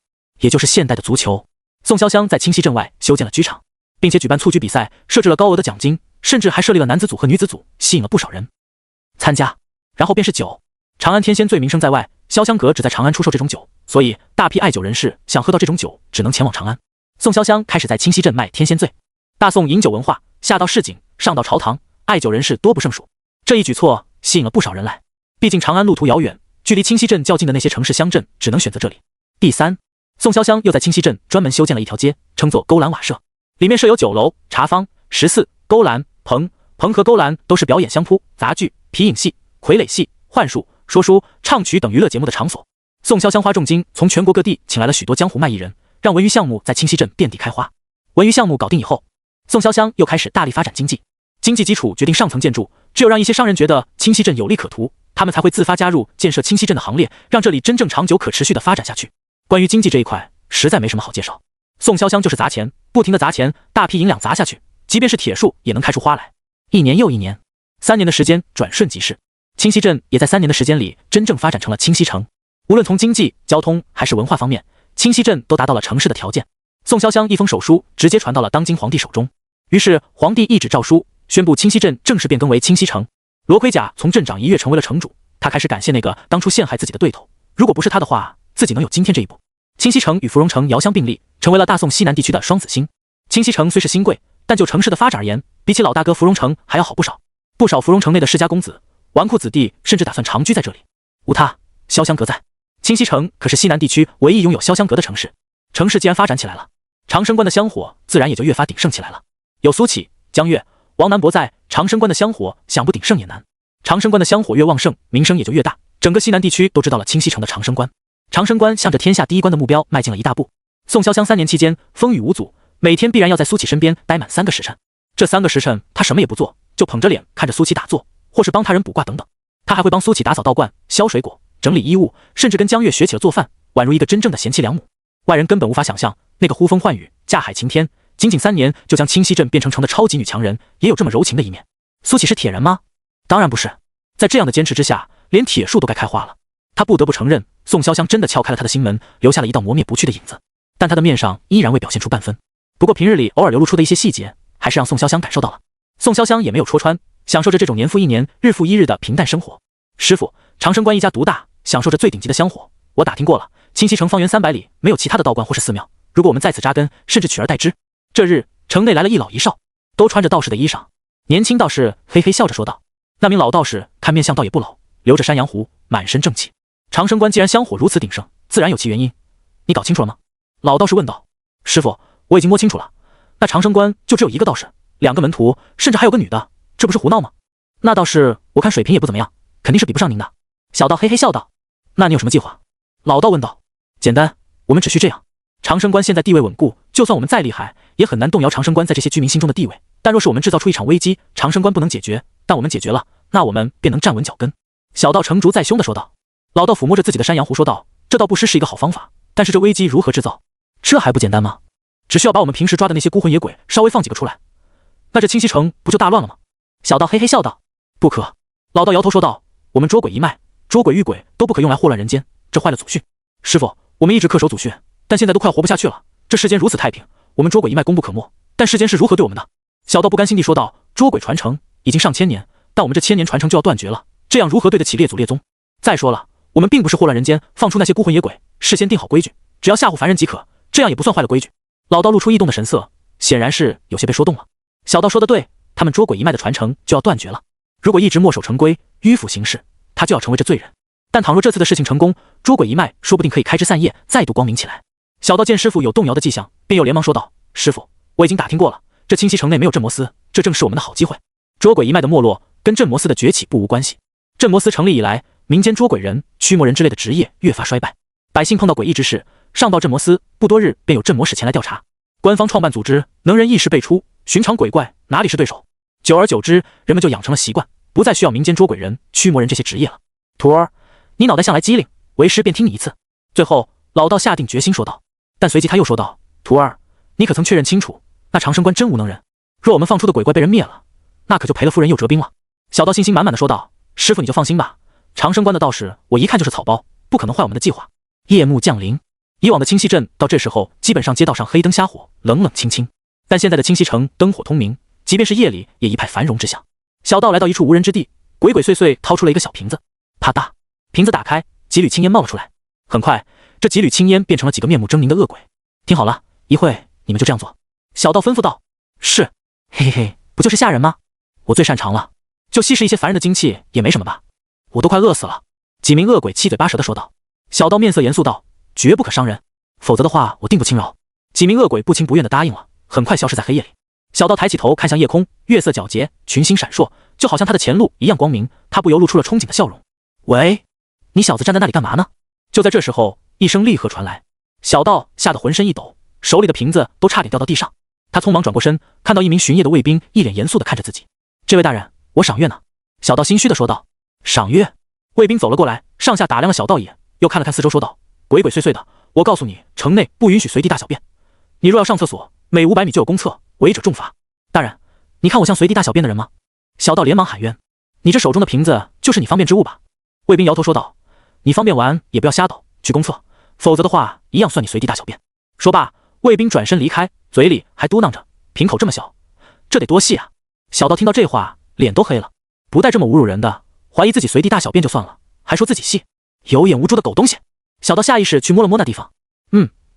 也就是现代的足球。宋潇湘在清溪镇外修建了剧场，并且举办蹴鞠比赛，设置了高额的奖金，甚至还设立了男子组和女子组，吸引了不少人参加。然后便是酒，长安天仙醉名声在外，潇湘阁只在长安出售这种酒，所以大批爱酒人士想喝到这种酒，只能前往长安。宋潇湘开始在清溪镇卖天仙醉。大宋饮酒文化下到市井，上到朝堂，爱酒人士多不胜数。这一举措吸引了不少人来，毕竟长安路途遥远，距离清溪镇较近的那些城市乡镇只能选择这里。第三，宋潇湘又在清溪镇专门修建了一条街，称作勾栏瓦舍，里面设有酒楼、茶坊、食肆、勾栏、棚和勾栏都是表演相扑、杂剧、皮影戏、傀儡戏、幻术、说书、唱曲等娱乐节目的场所。宋潇湘花重金从全国各地请来了许多江湖卖艺人，让文娱项目在清溪镇遍地开花。文娱项目搞定以后，宋潇湘又开始大力发展经济。经济基础决定上层建筑，只有让一些商人觉得清溪镇有利可图，他们才会自发加入建设清溪镇的行列，让这里真正长久可持续的发展下去。关于经济这一块，实在没什么好介绍。宋潇湘就是砸钱，不停的砸钱，大批银两砸下去，即便是铁树也能开出花来。1年又1年，3年的时间转瞬即逝，清溪镇也在3年的时间里真正发展成了清溪城。无论从经济、交通还是文化方面，清溪镇都达到了城市的条件。宋潇湘一封手书直接传到了当今皇帝手中，于是皇帝一纸诏书宣布清溪镇正式变更为清溪城。罗盔甲从镇长一跃成为了城主，他开始感谢那个当初陷害自己的对头，如果不是他的话，自己能有今天这一步。清溪城与芙蓉城遥相并立，成为了大宋西南地区的双子星。清溪城虽是新贵，但就城市的发展而言，比起老大哥芙蓉城还要好不少。不少芙蓉城内的世家公子、纨绔子弟甚至打算长居在这里。无他，潇湘阁在。清溪城可是西南地区唯一拥有潇湘阁的城市。城市既然发展起来了，长生观的香火自然也就越发鼎盛起来了。有苏启、江月、王南博在，长生观的香火想不鼎盛也难。长生观的香火越旺盛，名声也就越大，整个西南地区都知道了清溪城的长生观。长生观向着天下第一关的目标迈进了一大步。宋潇湘3年期间风雨无阻，每天必然要在苏启身边待满3个时辰。这3个时辰，他什么也不做，就捧着脸看着苏启打坐，或是帮他人卜卦等等。他还会帮苏启打扫道观、削水果、整理衣物，甚至跟江月学起了做饭，宛如一个真正的贤妻良母。外人根本无法想象，那个呼风唤雨、架海晴天，仅仅3年就将清溪镇变成的超级女强人，也有这么柔情的一面。苏启是铁人吗？当然不是。在这样的坚持之下，连铁树都该开花了。他不得不承认，宋潇湘真的撬开了他的心门，留下了一道磨灭不去的影子。但他的面上依然未表现出半分。不过平日里偶尔流露出的一些细节，还是让宋潇湘感受到了。宋潇湘也没有戳穿，享受着这种年复一年、日复一日的平淡生活。师傅，长生观一家独大，享受着最顶级的香火。我打听过了，清溪城方圆300里没有其他的道观或是寺庙。如果我们在此扎根，甚至取而代之。这日，城内来了一老一少，都穿着道士的衣裳。年轻道士嘿嘿笑着说道：“那名老道士看面相倒也不老，留着山羊胡，满身正气。长生观既然香火如此鼎盛，自然有其原因。你搞清楚了吗？”老道士问道。“师傅，我已经摸清楚了。那长生观就只有1个道士，2个门徒，甚至还有个女的，这不是胡闹吗？”“那道士我看水平也不怎么样，肯定是比不上您的。”小道嘿嘿笑道。“那你有什么计划？”老道问道。“简单，我们只需这样。长生观现在地位稳固，就算我们再厉害，也很难动摇长生观在这些居民心中的地位。但若是我们制造出一场危机，长生观不能解决，但我们解决了，那我们便能站稳脚跟。”小道成竹在胸地说道。老道抚摸着自己的山羊胡说道：“这倒不失是一个好方法，但是这危机如何制造？这还不简单吗？只需要把我们平时抓的那些孤魂野鬼稍微放几个出来，那这清溪城不就大乱了吗？”小道嘿嘿笑道。“不可。”老道摇头说道：“我们捉鬼一脉、捉鬼遇鬼都不可用来祸乱人间，这坏了祖训。师傅，我们一直恪守祖训，但现在都快活不下去了。这世间如此太平，我们捉鬼一脉功不可没，但世间是如何对我们的？”小道不甘心地说道：“捉鬼传承已经上千年，但我们这1000年传承就要断绝了，这样如何对得起列祖列宗？再说了，我们并不是祸乱人间，放出那些孤魂野鬼，事先定好规矩，只要吓唬凡人即可，这样也不算坏了规矩。”老道露出异动的神色，显然是有些被说动了。小道说得对，他们捉鬼一脉的传承就要断绝了。如果一直墨守成规、迂腐行事，他就要成为这罪人。但倘若这次的事情成功，捉鬼一脉说不定可以开枝散叶，再度光明起来。小道见师傅有动摇的迹象，便又连忙说道：“师傅，我已经打听过了，这清溪城内没有镇魔司，这正是我们的好机会。捉鬼一脉的没落跟镇魔司的崛起不无关系。镇魔司成立以来，民间捉鬼人、驱魔人之类的职业越发衰败，百姓碰到诡异之事，上报镇魔司，不多日便有镇魔使前来调查。官方创办组织，能人异士辈出，寻常鬼怪哪里是对手？久而久之，人们就养成了习惯，不再需要民间捉鬼人、驱魔人这些职业了。徒儿，你脑袋向来机灵，为师便听你一次。”最后，老道下定决心说道。但随即他又说道：“徒儿，你可曾确认清楚，那长生观真无能人？若我们放出的鬼怪被人灭了，那可就赔了夫人又折兵了。”小道信心满满的说道：“师傅你就放心吧，长生观的道士我一看就是草包，不可能坏我们的计划。”夜幕降临，以往的清溪镇到这时候基本上街道上黑灯瞎火，冷冷清清，但现在的清溪城灯火通明，即便是夜里也一派繁荣之象。小道来到一处无人之地，鬼鬼祟祟掏出了一个小瓶子，啪嗒，瓶子打开，几缕青烟冒了出来。很快，这几缕青烟变成了几个面目狰狞的恶鬼。“听好了，一会你们就这样做。”小道吩咐道。“是。”“嘿嘿嘿，不就是吓人吗？我最擅长了，就吸食一些凡人的精气也没什么吧？我都快饿死了。”几名恶鬼七嘴八舌的说道。小道面色严肃道：“绝不可伤人，否则的话我定不轻饶。”几名恶鬼不情不愿的答应了，很快消失在黑夜里。小道抬起头看向夜空，月色皎洁，群星闪烁，就好像他的前路一样光明。他不由露出了憧憬的笑容。“喂，你小子站在那里干嘛呢？”就在这时候，一声厉喝传来，小道吓得浑身一抖，手里的瓶子都差点掉到地上。他匆忙转过身，看到一名巡夜的卫兵一脸严肃地看着自己。“这位大人，我赏月呢。”小道心虚地说道。“赏月？”卫兵走了过来，上下打量了小道一眼，又看了看四周，说道：“鬼鬼祟祟的，我告诉你，城内不允许随地大小便。你若要上厕所，每500米就有公厕，违者重罚。大人，你看我像随地大小便的人吗？”小道连忙喊冤：“你这手中的瓶子就是你方便之物吧？”卫兵摇头说道：“你方便完也不要瞎倒，去公厕，否则的话一样算你随地大小便。”说罢，卫兵转身离开，嘴里还嘟囔着：“瓶口这么小，这得多细啊！”小道听到这话，脸都黑了，不带这么侮辱人的，怀疑自己随地大小便就算了，还说自己细，有眼无珠的狗东西！小道下意识去摸了摸那地方，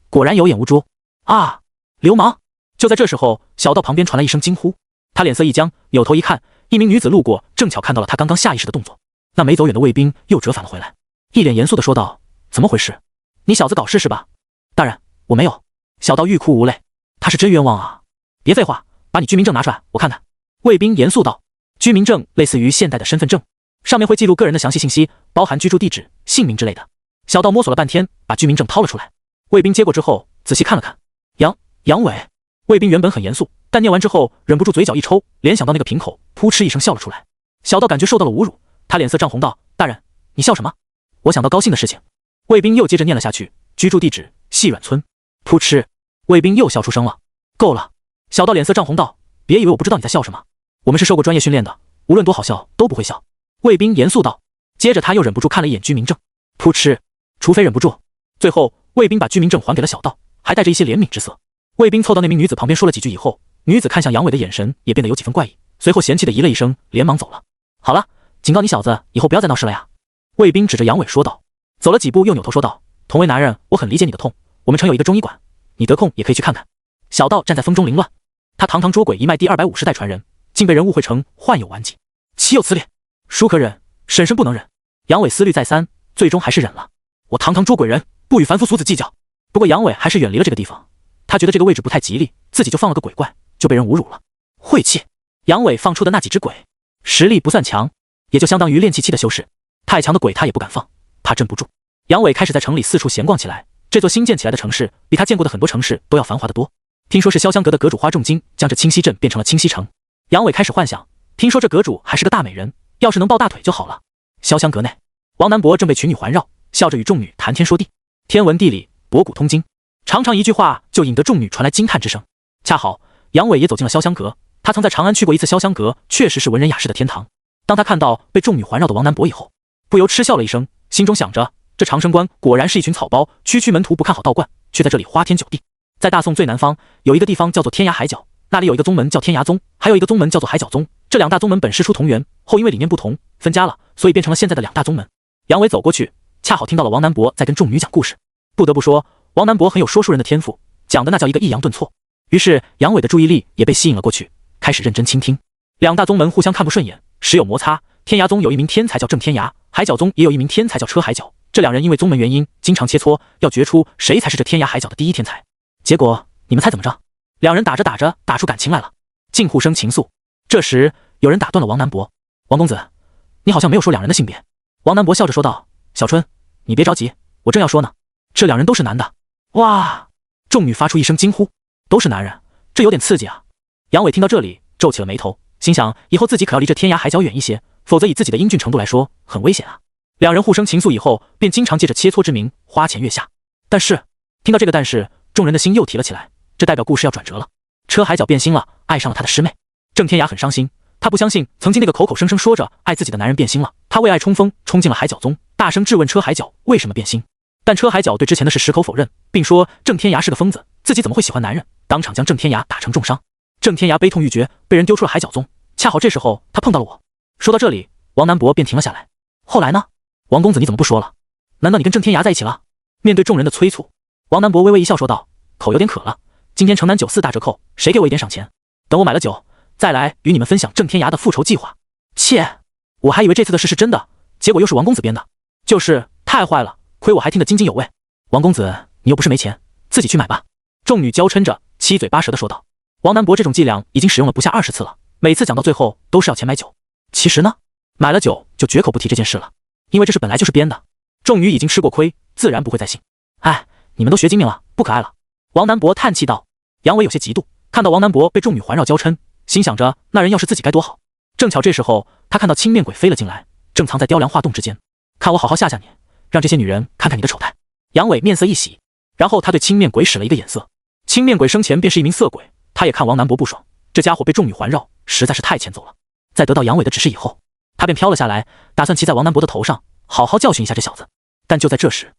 果然有眼无珠啊！流氓！就在这时候，小道旁边传来一声惊呼，他脸色一僵，扭头一看，一名女子路过，正巧看到了他刚刚下意识的动作。那没走远的卫兵又折返了回来，一脸严肃地说道：“怎么回事？你小子搞事是吧？”“大人，我没有。”小道欲哭无泪，他是真冤枉啊！别废话，把你居民证拿出来，我看看。卫兵严肃道。居民证类似于现代的身份证，上面会记录个人的详细信息，包含居住地址、姓名之类的。小道摸索了半天，把居民证掏了出来。卫兵接过之后，仔细看了看。杨伟。卫兵原本很严肃，但念完之后忍不住嘴角一抽，联想到那个瓶口，扑哧一声笑了出来。小道感觉受到了侮辱，他脸色涨红道：“大人，你笑什么？”我想到高兴的事情。卫兵又接着念了下去，居住地址细软村。扑哧，卫兵又笑出声了。够了！小道脸色涨红道：“别以为我不知道你在笑什么，我们是受过专业训练的，无论多好笑都不会笑。”卫兵严肃道。接着他又忍不住看了一眼居民证。扑哧，除非忍不住。最后卫兵把居民证还给了小道，还带着一些怜悯之色。卫兵凑到那名女子旁边说了几句以后，女子看向杨伟的眼神也变得有几分怪异，随后嫌弃的咦了一声，连忙走了。好了，警告你小子，以后不要再闹事了呀。卫兵指着杨伟说道。走了几步又扭头说道：“同为男人，我很理解你的痛，我们城有一个中医馆，你得空也可以去看看。”小道站在风中凌乱，他堂堂捉鬼一脉第250代传人，竟被人误会成患有顽疾，岂有此理！叔可忍，婶婶不能忍。杨伟思虑再三，最终还是忍了。我堂堂捉鬼人，不与凡夫俗子计较。不过杨伟还是远离了这个地方，他觉得这个位置不太吉利，自己就放了个鬼怪，就被人侮辱了。晦气！杨伟放出的那几只鬼，实力不算强，也就相当于炼气期的修士，太强的鬼他也不敢放，怕镇不住。杨伟开始在城里四处闲逛起来，这座新建起来的城市比他见过的很多城市都要繁华得多。听说是潇湘阁的阁主花重金将这清溪镇变成了清溪城，杨伟开始幻想，听说这阁主还是个大美人，要是能抱大腿就好了。潇湘阁内，王南博正被群女环绕，笑着与众女谈天说地，天文地理，博古通今，常常一句话就引得众女传来惊叹之声。恰好杨伟也走进了潇湘阁，他曾在长安去过一次潇湘阁，确实是文人雅士的天堂。当他看到被众女环绕的王南博以后，不由嗤笑了一声，心中想着，这长生观果然是一群草包，区门徒不看好道观，却在这里花天酒地。在大宋最南方有一个地方叫做天涯海角，那里有一个宗门叫天涯宗，还有一个宗门叫做海角宗，这两大宗门本师出同源，后因为理念不同分家了，所以变成了现在的两大宗门。杨伟走过去，恰好听到了王南博在跟众女讲故事。不得不说，王南博很有说书人的天赋，讲的那叫一个抑扬顿挫。于是杨伟的注意力也被吸引了过去，开始认真倾听。两大宗门互相看不顺眼，时有摩擦。天涯宗有一名天才叫郑天涯，海角宗也有一名天才叫车海角，这两人因为宗门原因经常切磋，要决出谁才是这天涯海角的第一天才。结果你们猜怎么着？两人打着打着打出感情来了，竟互生情愫。这时有人打断了王南博：“王公子，你好像没有说两人的性别。”王南博笑着说道：“小春，你别着急，我正要说呢。这两人都是男的。”哇！众女发出一声惊呼：“都是男人，这有点刺激啊！”杨伟听到这里皱起了眉头，心想以后自己可要离这天涯海角远一些，否则以自己的英俊程度来说很危险啊。两人互生情愫以后，便经常借着切磋之名花前月下。但是听到这个但是，众人的心又提了起来，这代表故事要转折了。车海角变心了，爱上了他的师妹。郑天涯很伤心，他不相信曾经那个口口声声说着爱自己的男人变心了，他为爱冲锋，冲进了海角宗，大声质问车海角为什么变心。但车海角对之前的事矢口否认，并说郑天涯是个疯子，自己怎么会喜欢男人，当场将郑天涯打成重伤。郑天涯悲痛欲绝，被人丢出了海角宗。恰好这时候他碰到了我。说到这里，王南博便停了下来。后来呢？王公子你怎么不说了？难道你跟郑天涯在一起了？面对众人的催促，王南博微微一笑说道：“口有点渴了，今天城南酒肆大折扣，谁给我一点赏钱？等我买了酒，再来与你们分享郑天涯的复仇计划。”切，我还以为这次的事是真的，结果又是王公子编的，就是太坏了，亏我还听得津津有味。王公子，你又不是没钱，自己去买吧。众女娇嗔着，七嘴八舌地说道。王南博这种伎俩已经使用了不下20次了，每次讲到最后都是要钱买酒。其实呢，买了酒就绝口不提这件事了，因为这事本来就是编的。众女已经吃过亏，自然不会再信。哎，你们都学精明了，不可爱了。王南博叹气道。杨伟有些嫉妒，看到王南博被众女环绕娇嗔，心想着那人要是自己该多好。正巧这时候他看到青面鬼飞了进来，正藏在雕梁画栋之间，看我好好吓吓你，让这些女人看看你的丑态。杨伟面色一喜，然后他对青面鬼使了一个眼色。青面鬼生前便是一名色鬼，他也看王南博不爽，这家伙被众女环绕实在是太欠揍了。在得到杨伟的指示以后，他便飘了下来，打算骑在王南博的头上，好好教训一下这小子。但就在这时，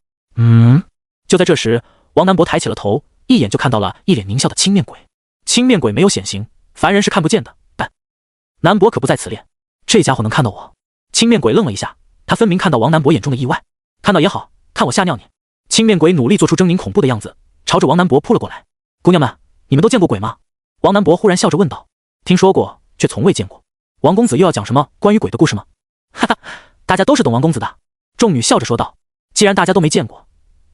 王南博抬起了头，一眼就看到了一脸狞笑的青面鬼。青面鬼没有显形，凡人是看不见的，但南博可不在此列，这家伙能看到我。青面鬼愣了一下，他分明看到王南博眼中的意外，看到也好，看我吓尿你。青面鬼努力做出狰狞恐怖的样子，朝着王南博扑了过来。姑娘们，你们都见过鬼吗？王南博忽然笑着问道。听说过，却从未见过。王公子又要讲什么关于鬼的故事吗？哈哈，大家都是懂王公子的。众女笑着说道。既然大家都没见过，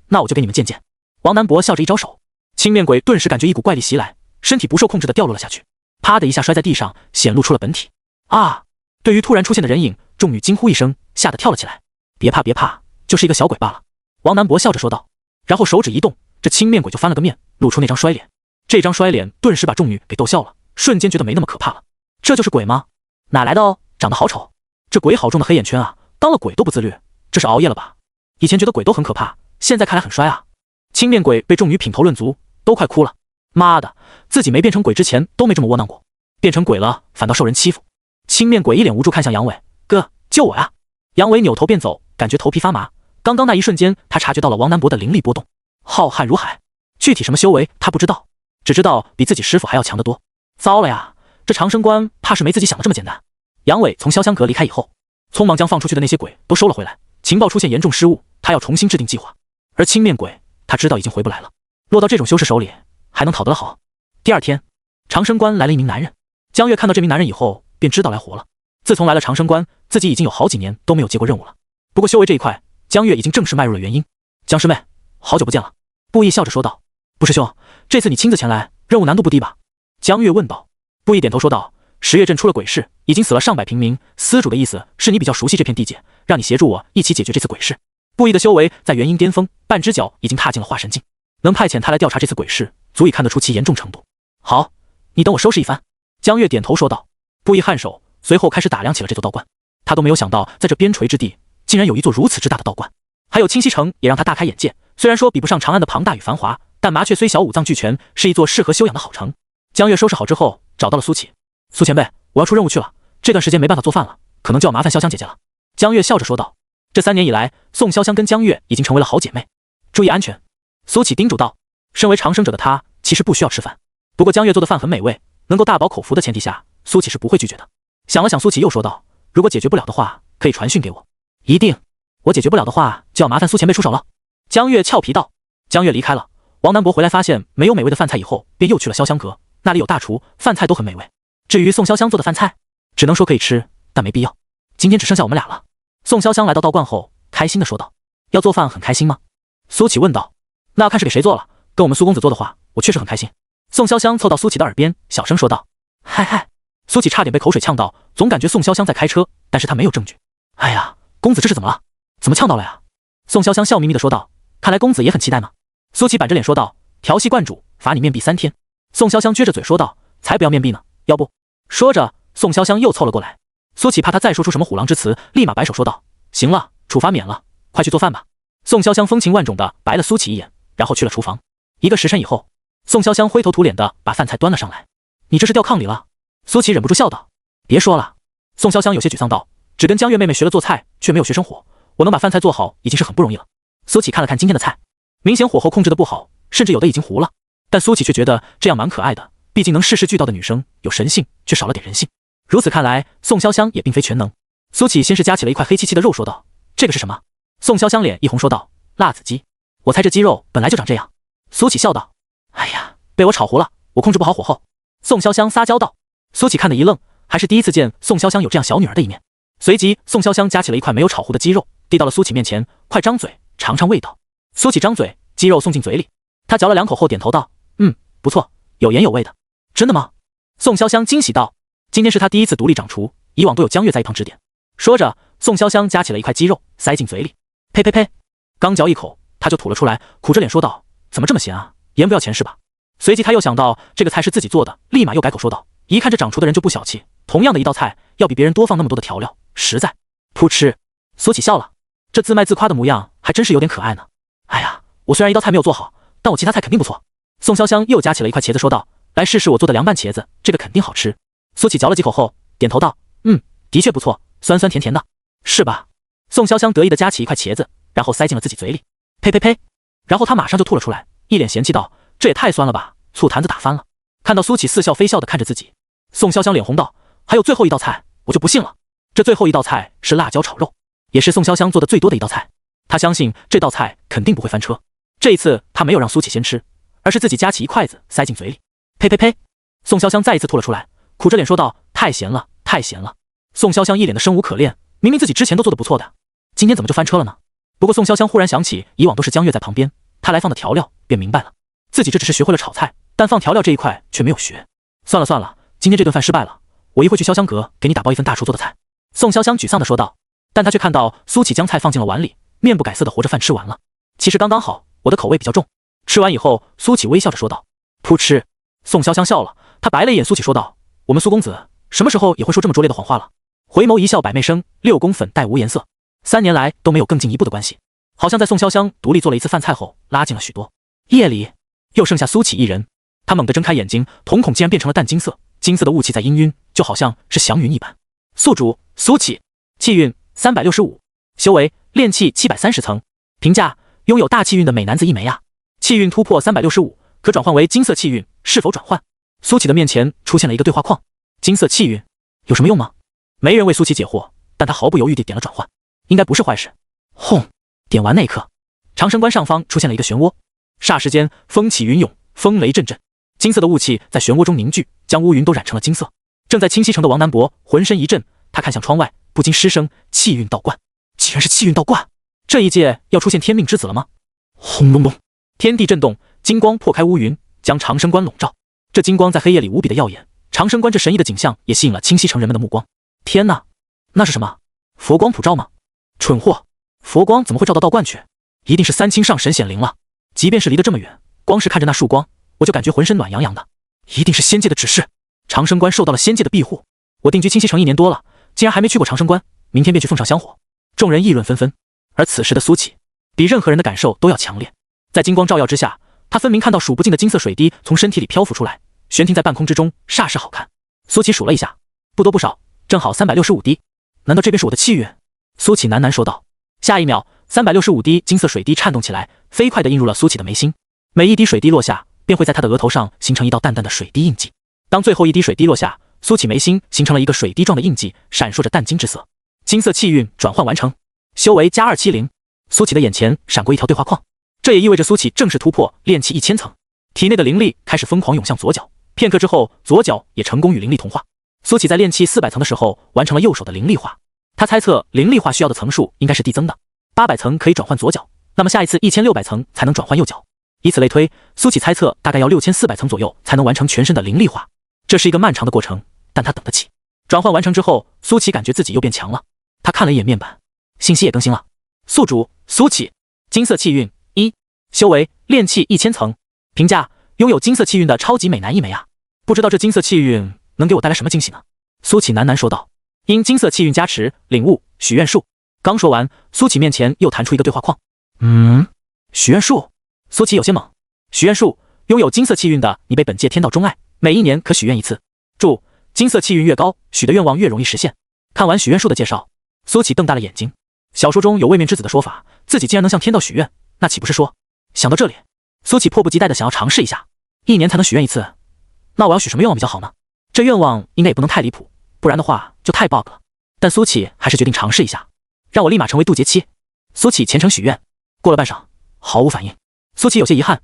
那我就给你们见见。王南博笑着一招手，青面鬼顿时感觉一股怪力袭来，身体不受控制地掉落了下去，啪的一下摔在地上，显露出了本体。啊！对于突然出现的人影，众女惊呼一声，吓得跳了起来。别怕别怕，就是一个小鬼罢了。王南博笑着说道，然后手指一动，这青面鬼就翻了个面，露出那张衰脸。这张衰脸顿时把众女给逗笑了，瞬间觉得没那么可怕了。这就是鬼吗？哪来的哦？长得好丑，这鬼好重的黑眼圈啊！当了鬼都不自律，这是熬夜了吧？以前觉得鬼都很可怕，现在看来很衰啊！青面鬼被众女品头论足，都快哭了。妈的，自己没变成鬼之前都没这么窝囊过，变成鬼了反倒受人欺负。青面鬼一脸无助看向杨伟，哥，救我呀！杨伟扭头便走，感觉头皮发麻。刚刚那一瞬间，他察觉到了王南博的灵力波动，浩瀚如海。具体什么修为他不知道，只知道比自己师傅还要强得多。糟了呀，这长生关怕是没自己想的这么简单。杨伟从潇湘阁离开以后，匆忙将放出去的那些鬼都收了回来。情报出现严重失误，他要重新制定计划。而青面鬼，他知道已经回不来了，落到这种修士手里，还能讨得了好？第二天，长生关来了一名男人。江月看到这名男人以后，便知道来活了。自从来了长生关，自己已经有好几年都没有接过任务了。不过修为这一块，江月已经正式迈入了元婴。江师妹，好久不见了。布衣笑着说道。不师兄，这次你亲自前来，任务难度不低吧？江月问道。布衣点头说道，10月镇出了鬼事，已经死了上百平民，司主的意思是你比较熟悉这片地界，让你协助我一起解决这次鬼事。布衣的修为在元婴巅峰，半只脚已经踏进了化神境，能派遣他来调查这次鬼事，足以看得出其严重程度。好，你等我收拾一番。江月点头说道。布衣颔首，随后开始打量起了这座道观。他都没有想到，在这边陲之地，竟然有一座如此之大的道观。还有清溪城也让他大开眼界，虽然说比不上长安的庞大与繁华，但麻雀虽小五脏俱全，是一座适合休养的好城。江月收拾好之后，找到了苏启。苏前辈，我要出任务去了，这段时间没办法做饭了，可能就要麻烦潇湘姐姐了。江月笑着说道。这3年以来，宋潇湘跟江月已经成为了好姐妹，注意安全。苏启叮嘱道。身为长生者的他，其实不需要吃饭，不过江月做的饭很美味，能够大饱口福的前提下，苏启是不会拒绝的。想了想，苏启又说道，如果解决不了的话，可以传讯给我。一定，我解决不了的话，就要麻烦苏前辈出手了。江月俏皮道。江月离开了，王南博回来发现没有美味的饭菜以后，便又去了潇湘阁，那里有大厨，饭菜都很美味。至于宋潇湘做的饭菜，只能说可以吃，但没必要。今天只剩下我们俩了。宋潇湘来到道观后，开心地说道。要做饭很开心吗？苏启问道。那要看是给谁做了，跟我们苏公子做的话，我确实很开心。宋潇湘凑到苏启的耳边，小声说道。嗨嗨。苏启差点被口水呛到，总感觉宋潇湘在开车，但是他没有证据。哎呀，公子这是怎么了？怎么呛到了呀？宋潇湘笑眯眯地说道。看来公子也很期待嘛。苏启板着脸说道。调戏观主，罚你面壁3天。宋潇湘撅着嘴说道。才不要面壁呢，要不……说着，宋潇湘又凑了过来。苏启怕他再说出什么虎狼之词，立马摆手说道。行了，处罚免了，快去做饭吧。宋潇湘风情万种的白了苏启一眼，然后去了厨房。1个时辰以后，宋潇湘灰头土脸的把饭菜端了上来。你这是掉炕里了？苏启忍不住笑道。别说了。宋潇湘有些沮丧道。只跟江月妹妹学了做菜，却没有学生火，我能把饭菜做好已经是很不容易了。苏启看了看今天的菜，明显火候控制的不好，甚至有的已经糊了，但苏启却觉得这样蛮可爱的，毕竟能事事俱到的女生有神性，却少了点人性。如此看来，宋潇湘也并非全能。苏启先是夹起了一块黑漆漆的肉说道。这个是什么？宋潇湘脸一红说道。辣子鸡。我猜这鸡肉本来就长这样。苏启笑道。哎呀，被我炒糊了，我控制不好火候。宋潇湘撒娇道。苏启看得一愣，还是第一次见宋潇湘有这样小女儿的一面。随即宋潇湘夹起了一块没有炒糊的鸡肉，递到了苏启面前，快张嘴尝尝味道。苏启张嘴，鸡肉送进嘴里，他嚼了2口后点头道。不错，有盐有味的。真的吗？宋潇湘惊喜道。今天是他第一次独立掌厨，以往都有江月在一旁指点。说着，宋潇湘夹起了一块鸡肉塞进嘴里，呸呸呸，刚嚼一口他就吐了出来，苦着脸说道。怎么这么咸啊？盐不要钱是吧？随即他又想到这个菜是自己做的，立马又改口说道。一看这掌厨的人就不小气，同样的一道菜要比别人多放那么多的调料，实在……噗嗤。苏启笑了，这自卖自夸的模样还真是有点可爱呢。哎呀，我虽然一道菜没有做好，但我其他菜肯定不错。宋潇湘又夹起了一块茄子说道。来试试我做的凉拌茄子，这个肯定好吃。苏启嚼了几口后点头道。的确不错，酸酸甜甜的，是吧？宋潇湘得意的夹起一块茄子，然后塞进了自己嘴里，呸呸呸，然后他马上就吐了出来，一脸嫌弃道。这也太酸了吧，醋坛子打翻了。看到苏启似笑非笑的看着自己，宋潇湘脸红道。还有最后一道菜，我就不信了。这最后一道菜是辣椒炒肉，也是宋潇湘做的最多的一道菜。他相信这道菜肯定不会翻车。这一次他没有让苏启先吃，而是自己夹起一筷子塞进嘴里，呸呸呸。宋潇湘再一次吐了出来，苦着脸说道。太咸了，太咸了。宋潇湘一脸的生无可恋，明明自己之前都做的不错的，今天怎么就翻车了呢？不过宋潇湘忽然想起以往都是江月在旁边，他来放的调料，便明白了，自己这只是学会了炒菜，但放调料这一块却没有学。算了算了，今天这顿饭失败了，我一会去潇湘阁给你打包一份大厨做的菜。宋潇湘沮丧地说道。但他却看到苏启将菜放进了碗里，面不改色的和着饭吃完了。其实刚刚好，我的口味比较重，吃完以后，苏乞微笑着说道：“噗嗤。”宋潇湘笑了，他白了一眼苏乞，说道：“我们苏公子什么时候也会说这么拙劣的谎话了？”回眸一笑百媚生，6宫粉黛无颜色。3年来都没有更进一步的关系，好像在宋潇湘独立做了一次饭菜后，拉近了许多。夜里又剩下苏乞一人，他猛地睁开眼睛，瞳孔竟然变成了淡金色，金色的雾气在氤氲，就好像是祥云一般。宿主苏乞，气运365，修为炼气730层。评价：拥有大气运的美男子一枚啊！气运突破365，可转换为金色气运，是否转换？苏乞的面前出现了一个对话框。金色气运有什么用吗？没人为苏乞解惑，但他毫不犹豫地点了转换，应该不是坏事。轰！点完那一刻，长生关上方出现了一个漩涡，霎时间风起云涌，风雷阵阵，金色的雾气在漩涡中凝聚，将乌云都染成了金色。正在清溪城的王南博浑身一震，他看向窗外，不禁失声：气运道观，竟然是气运道观！这一届要出现天命之子了吗？轰隆隆，天地震动，金光破开乌云，将长生关笼罩。这金光在黑夜里无比的耀眼，长生关这神异的景象也吸引了清溪城人们的目光。天哪，那是什么？佛光普照吗？蠢货，佛光怎么会照到道观去？一定是三清上神显灵了。即便是离得这么远，光是看着那束光，我就感觉浑身暖洋洋的。一定是仙界的指示，长生关受到了仙界的庇护。我定居清溪城1年多了，竟然还没去过长生关，明天便去奉上香火。众人议论纷纷。而此时的苏乞比任何人的感受都要强烈，在金光照耀之下，他分明看到数不尽的金色水滴从身体里漂浮出来，悬停在半空之中，煞是好看。苏乞数了一下，不多不少，正好365滴。难道这便是我的气运？苏乞喃喃说道。下一秒，365滴金色水滴颤动起来，飞快地映入了苏乞的眉心。每一滴水滴落下，便会在他的额头上形成一道淡淡的水滴印记。当最后一滴水滴落下，苏乞眉心形成了一个水滴状的印记，闪烁着淡金之色。金色气运转换完成，修为加270。苏乞的眼前闪过一条对话框，这也意味着苏乞正式突破炼气1000层，体内的灵力开始疯狂涌向左脚。片刻之后，左脚也成功与灵力同化。苏乞在炼气400层的时候完成了右手的灵力化。他猜测灵力化需要的层数应该是递增的，800层可以转换左脚，那么下一次1600层才能转换右脚。以此类推，苏乞猜测大概要6400层左右才能完成全身的灵力化。这是一个漫长的过程，但他等得起。转换完成之后，苏乞感觉自己又变强了。他看了一眼面板，信息也更新了。宿主苏乞，金色气运1，修为炼气1000层。评价：拥有金色气运的超级美男一枚啊！不知道这金色气运能给我带来什么惊喜呢？苏乞喃喃说道。因金色气运加持，领悟许愿树。刚说完，苏乞面前又弹出一个对话框。许愿树？苏乞有些懵。许愿树，拥有金色气运的你被本界天道钟爱，每1年可许愿一次。注：金色气运越高，许的愿望越容易实现。看完许愿树的介绍，苏乞瞪大了眼睛。小说中有位面之子的说法，自己竟然能向天道许愿，那岂不是说……想到这里，苏乞迫不及待的想要尝试一下，1年才能许愿一次，那我要许什么愿望比较好呢？这愿望应该也不能太离谱，不然的话就太 bug 了。但苏乞还是决定尝试一下，让我立马成为渡劫期。苏乞虔诚许愿，过了半晌，毫无反应。苏乞有些遗憾，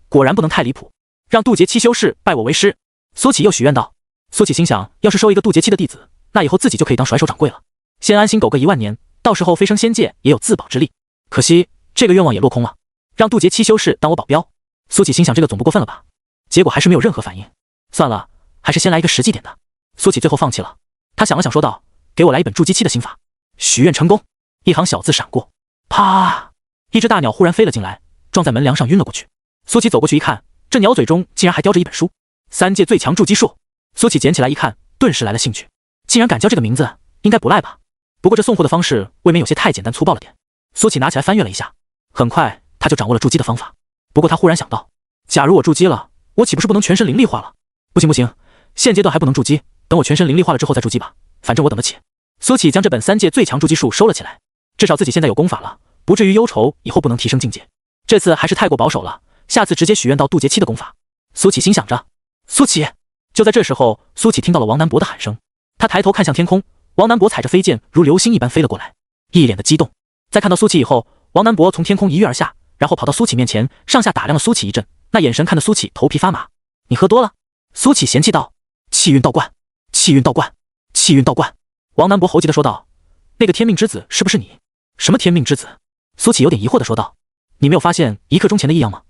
果然不能太离谱，让渡劫期修士拜我为师。苏乞又许愿道。苏乞心想，要是收一个渡劫期的弟子，那以后自己就可以当甩手掌柜了，先安心苟个1万年，到时候飞升仙界也有自保之力。可惜这个愿望也落空了，让渡劫期修士当我保镖。苏乞心想，这个总不过分了吧？结果还是没有任何反应。算了，还是先来一个实际点的。苏乞最后放弃了，他想了想说道：给我来一本筑基期的心法。许愿成功，一行小字闪过，啪！一只大鸟忽然飞了进来，撞在门梁上晕了过去。苏乞走过去一看，这鸟嘴中竟然还叼着一本书，3界最强筑基术。苏乞捡起来一看，顿时来了兴趣，竟然敢叫这个名字，应该不赖吧？不过这送货的方式未免有些太简单粗暴了点。苏乞拿起来翻阅了一下，很快他就掌握了筑基的方法。不过他忽然想到，假如我筑基了，我岂不是不能全身灵力化了？不行不行，现阶段还不能筑基，等我全身灵力化了之后再筑基吧，反正我等得起。苏乞将这本3界最强筑基术收了起来，至少自己现在有功法了，不至于忧愁以后不能提升境界。这次还是太过保守了，下次直接许愿到渡劫期的功法。苏乞心想着。苏乞！就在这时候，苏乞听到了王南博的喊声，他抬头看向天空，王南博踩着飞剑如流星一般飞了过来，一脸的激动。在看到苏乞以后，王南博从天空一跃而下，然后跑到苏乞面前，上下打量了苏乞一阵，那眼神看得苏乞头皮发麻。你喝多了？苏乞嫌弃道。气运道观，气运道观，气运道观。王南博猴急地说道：那个天命之子是不是你？什么天命之子？苏乞有点疑惑地说道。你没有发现1刻钟前的异样吗？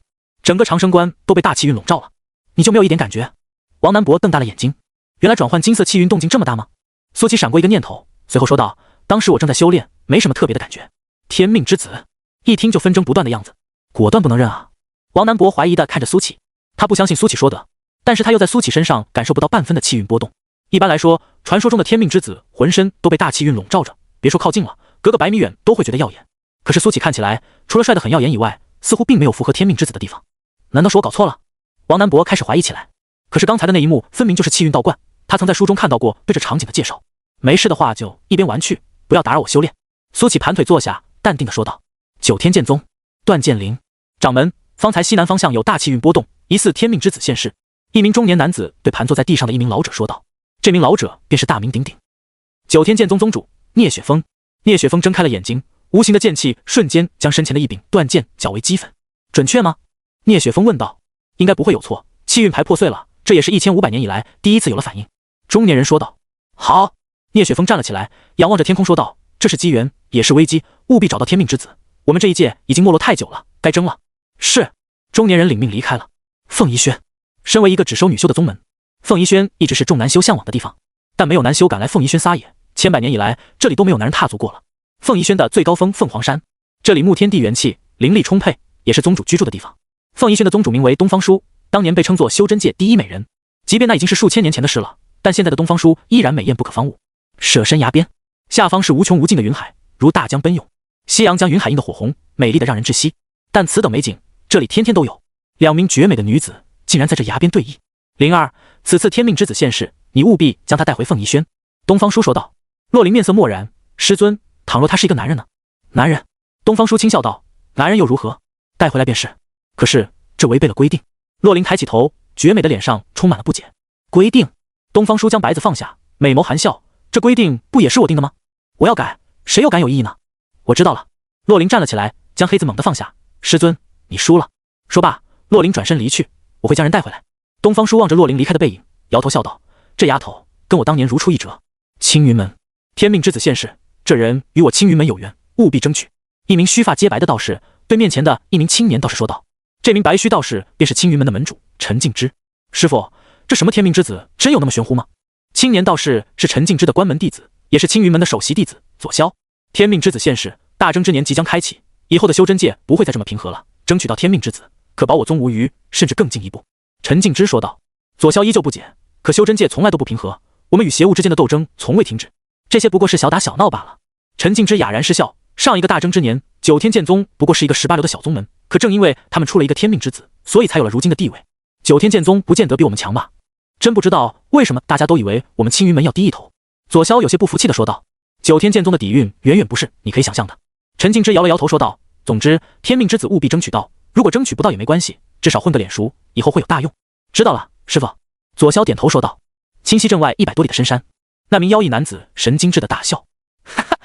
整个长生关都被大气运笼罩了，你就没有一点感觉？王南博瞪大了眼睛，原来转换金色气运动静这么大吗？苏乞闪过一个念头，随后说道：当时我正在修炼，没什么特别的感觉。天命之子，一听就纷争不断的样子，果断不能认啊。王南博怀疑地看着苏启，他不相信苏启说的，但是他又在苏启身上感受不到半分的气运波动。一般来说，传说中的天命之子浑身都被大气运笼罩着，别说靠近了，隔个100米远都会觉得耀眼。可是苏启看起来，除了帅得很耀眼以外，似乎并没有符合天命之子的地方。难道是我搞错了？王南博开始怀疑起来。可是刚才的那一幕分明就是气运道观，他曾在书中看到过对这场景的介绍。没事的话就一边玩去，不要打扰我修炼。苏启盘腿坐下，淡定地说道。九天剑宗，段剑灵，掌门，方才西南方向有大气运波动，疑似天命之子现世。一名中年男子对盘坐在地上的一名老者说道。这名老者便是大名鼎鼎九天剑宗宗主聂雪峰。聂雪峰睁开了眼睛，无形的剑气瞬间将身前的一柄断剑搅为齑粉。准确吗？聂雪峰问道。应该不会有错，气运牌破碎了，这也是1500年以来第一次有了反应。中年人说道。好。聂雪峰站了起来，仰望着天空说道。这是机缘，也是危机，务必找到天命之子。我们这一届已经没落太久了，该争了。是。中年人领命离开了。凤仪轩，身为一个只收女修的宗门，凤仪轩一直是众男修向往的地方，但没有男修敢来凤仪轩撒野。千百年以来，这里都没有男人踏足过了。凤仪轩的最高峰凤凰山，这里沐天地元气，灵力充沛，也是宗主居住的地方。凤仪轩的宗主名为东方舒，当年被称作修真界第一美人。即便那已经是数千年前的事了，但现在的东方舒依然美艳不可方物。舍身崖边，下方是无穷无尽的云海，如大江奔涌，夕阳将云海映得火红，美丽的让人窒息。但此等美景，这里天天都有。2名绝美的女子竟然在这崖边对弈。灵儿，此次天命之子现世，你务必将他带回凤仪轩。东方舒说道。洛灵面色漠然。师尊，倘若他是一个男人呢？男人？东方舒轻笑道。男人又如何？带回来便是。可是这违背了规定。洛灵抬起头，绝美的脸上充满了不解。规定？东方舒将白子放下，美眸含笑。这规定不也是我定的吗？我要改，谁又敢有异议呢？我知道了。洛灵站了起来，将黑子猛地放下。师尊，你输了。说罢，洛灵转身离去。我会将人带回来。东方舒望着洛灵离开的背影，摇头笑道。这丫头跟我当年如出一辙。青云门，天命之子现世，这人与我青云门有缘，务必争取。一名须发皆白的道士对面前的一名青年道士说道。这名白须道士便是青云门的门主陈敬之。师傅，这什么天命之子真有那么玄乎吗？青年道士是陈敬之的关门弟子，也是青云门的首席弟子左骁。天命之子现世，大争之年即将开启，以后的修真界不会再这么平和了，争取到天命之子，可保我宗无虞，甚至更进一步。陈敬之说道。左骁依旧不解，可修真界从来都不平和，我们与邪物之间的斗争从未停止，这些不过是小打小闹罢了。陈敬之哑然失笑，上一个大争之年，九天剑宗不过是一个18流的小宗门，可正因为他们出了一个天命之子，所以才有了如今的地位。九天剑宗不见得比我们强吧？真不知道为什么大家都以为我们青云门要低一头。左骁有些不服气地说道。九天剑宗的底蕴远远不是你可以想象的。陈敬之摇了摇头说道。总之，天命之子务必争取到，如果争取不到也没关系，至少混个脸熟，以后会有大用。知道了，师傅。左骁点头说道。清溪镇外100多里的深山，那名妖异男子神经质的大笑。哈哈，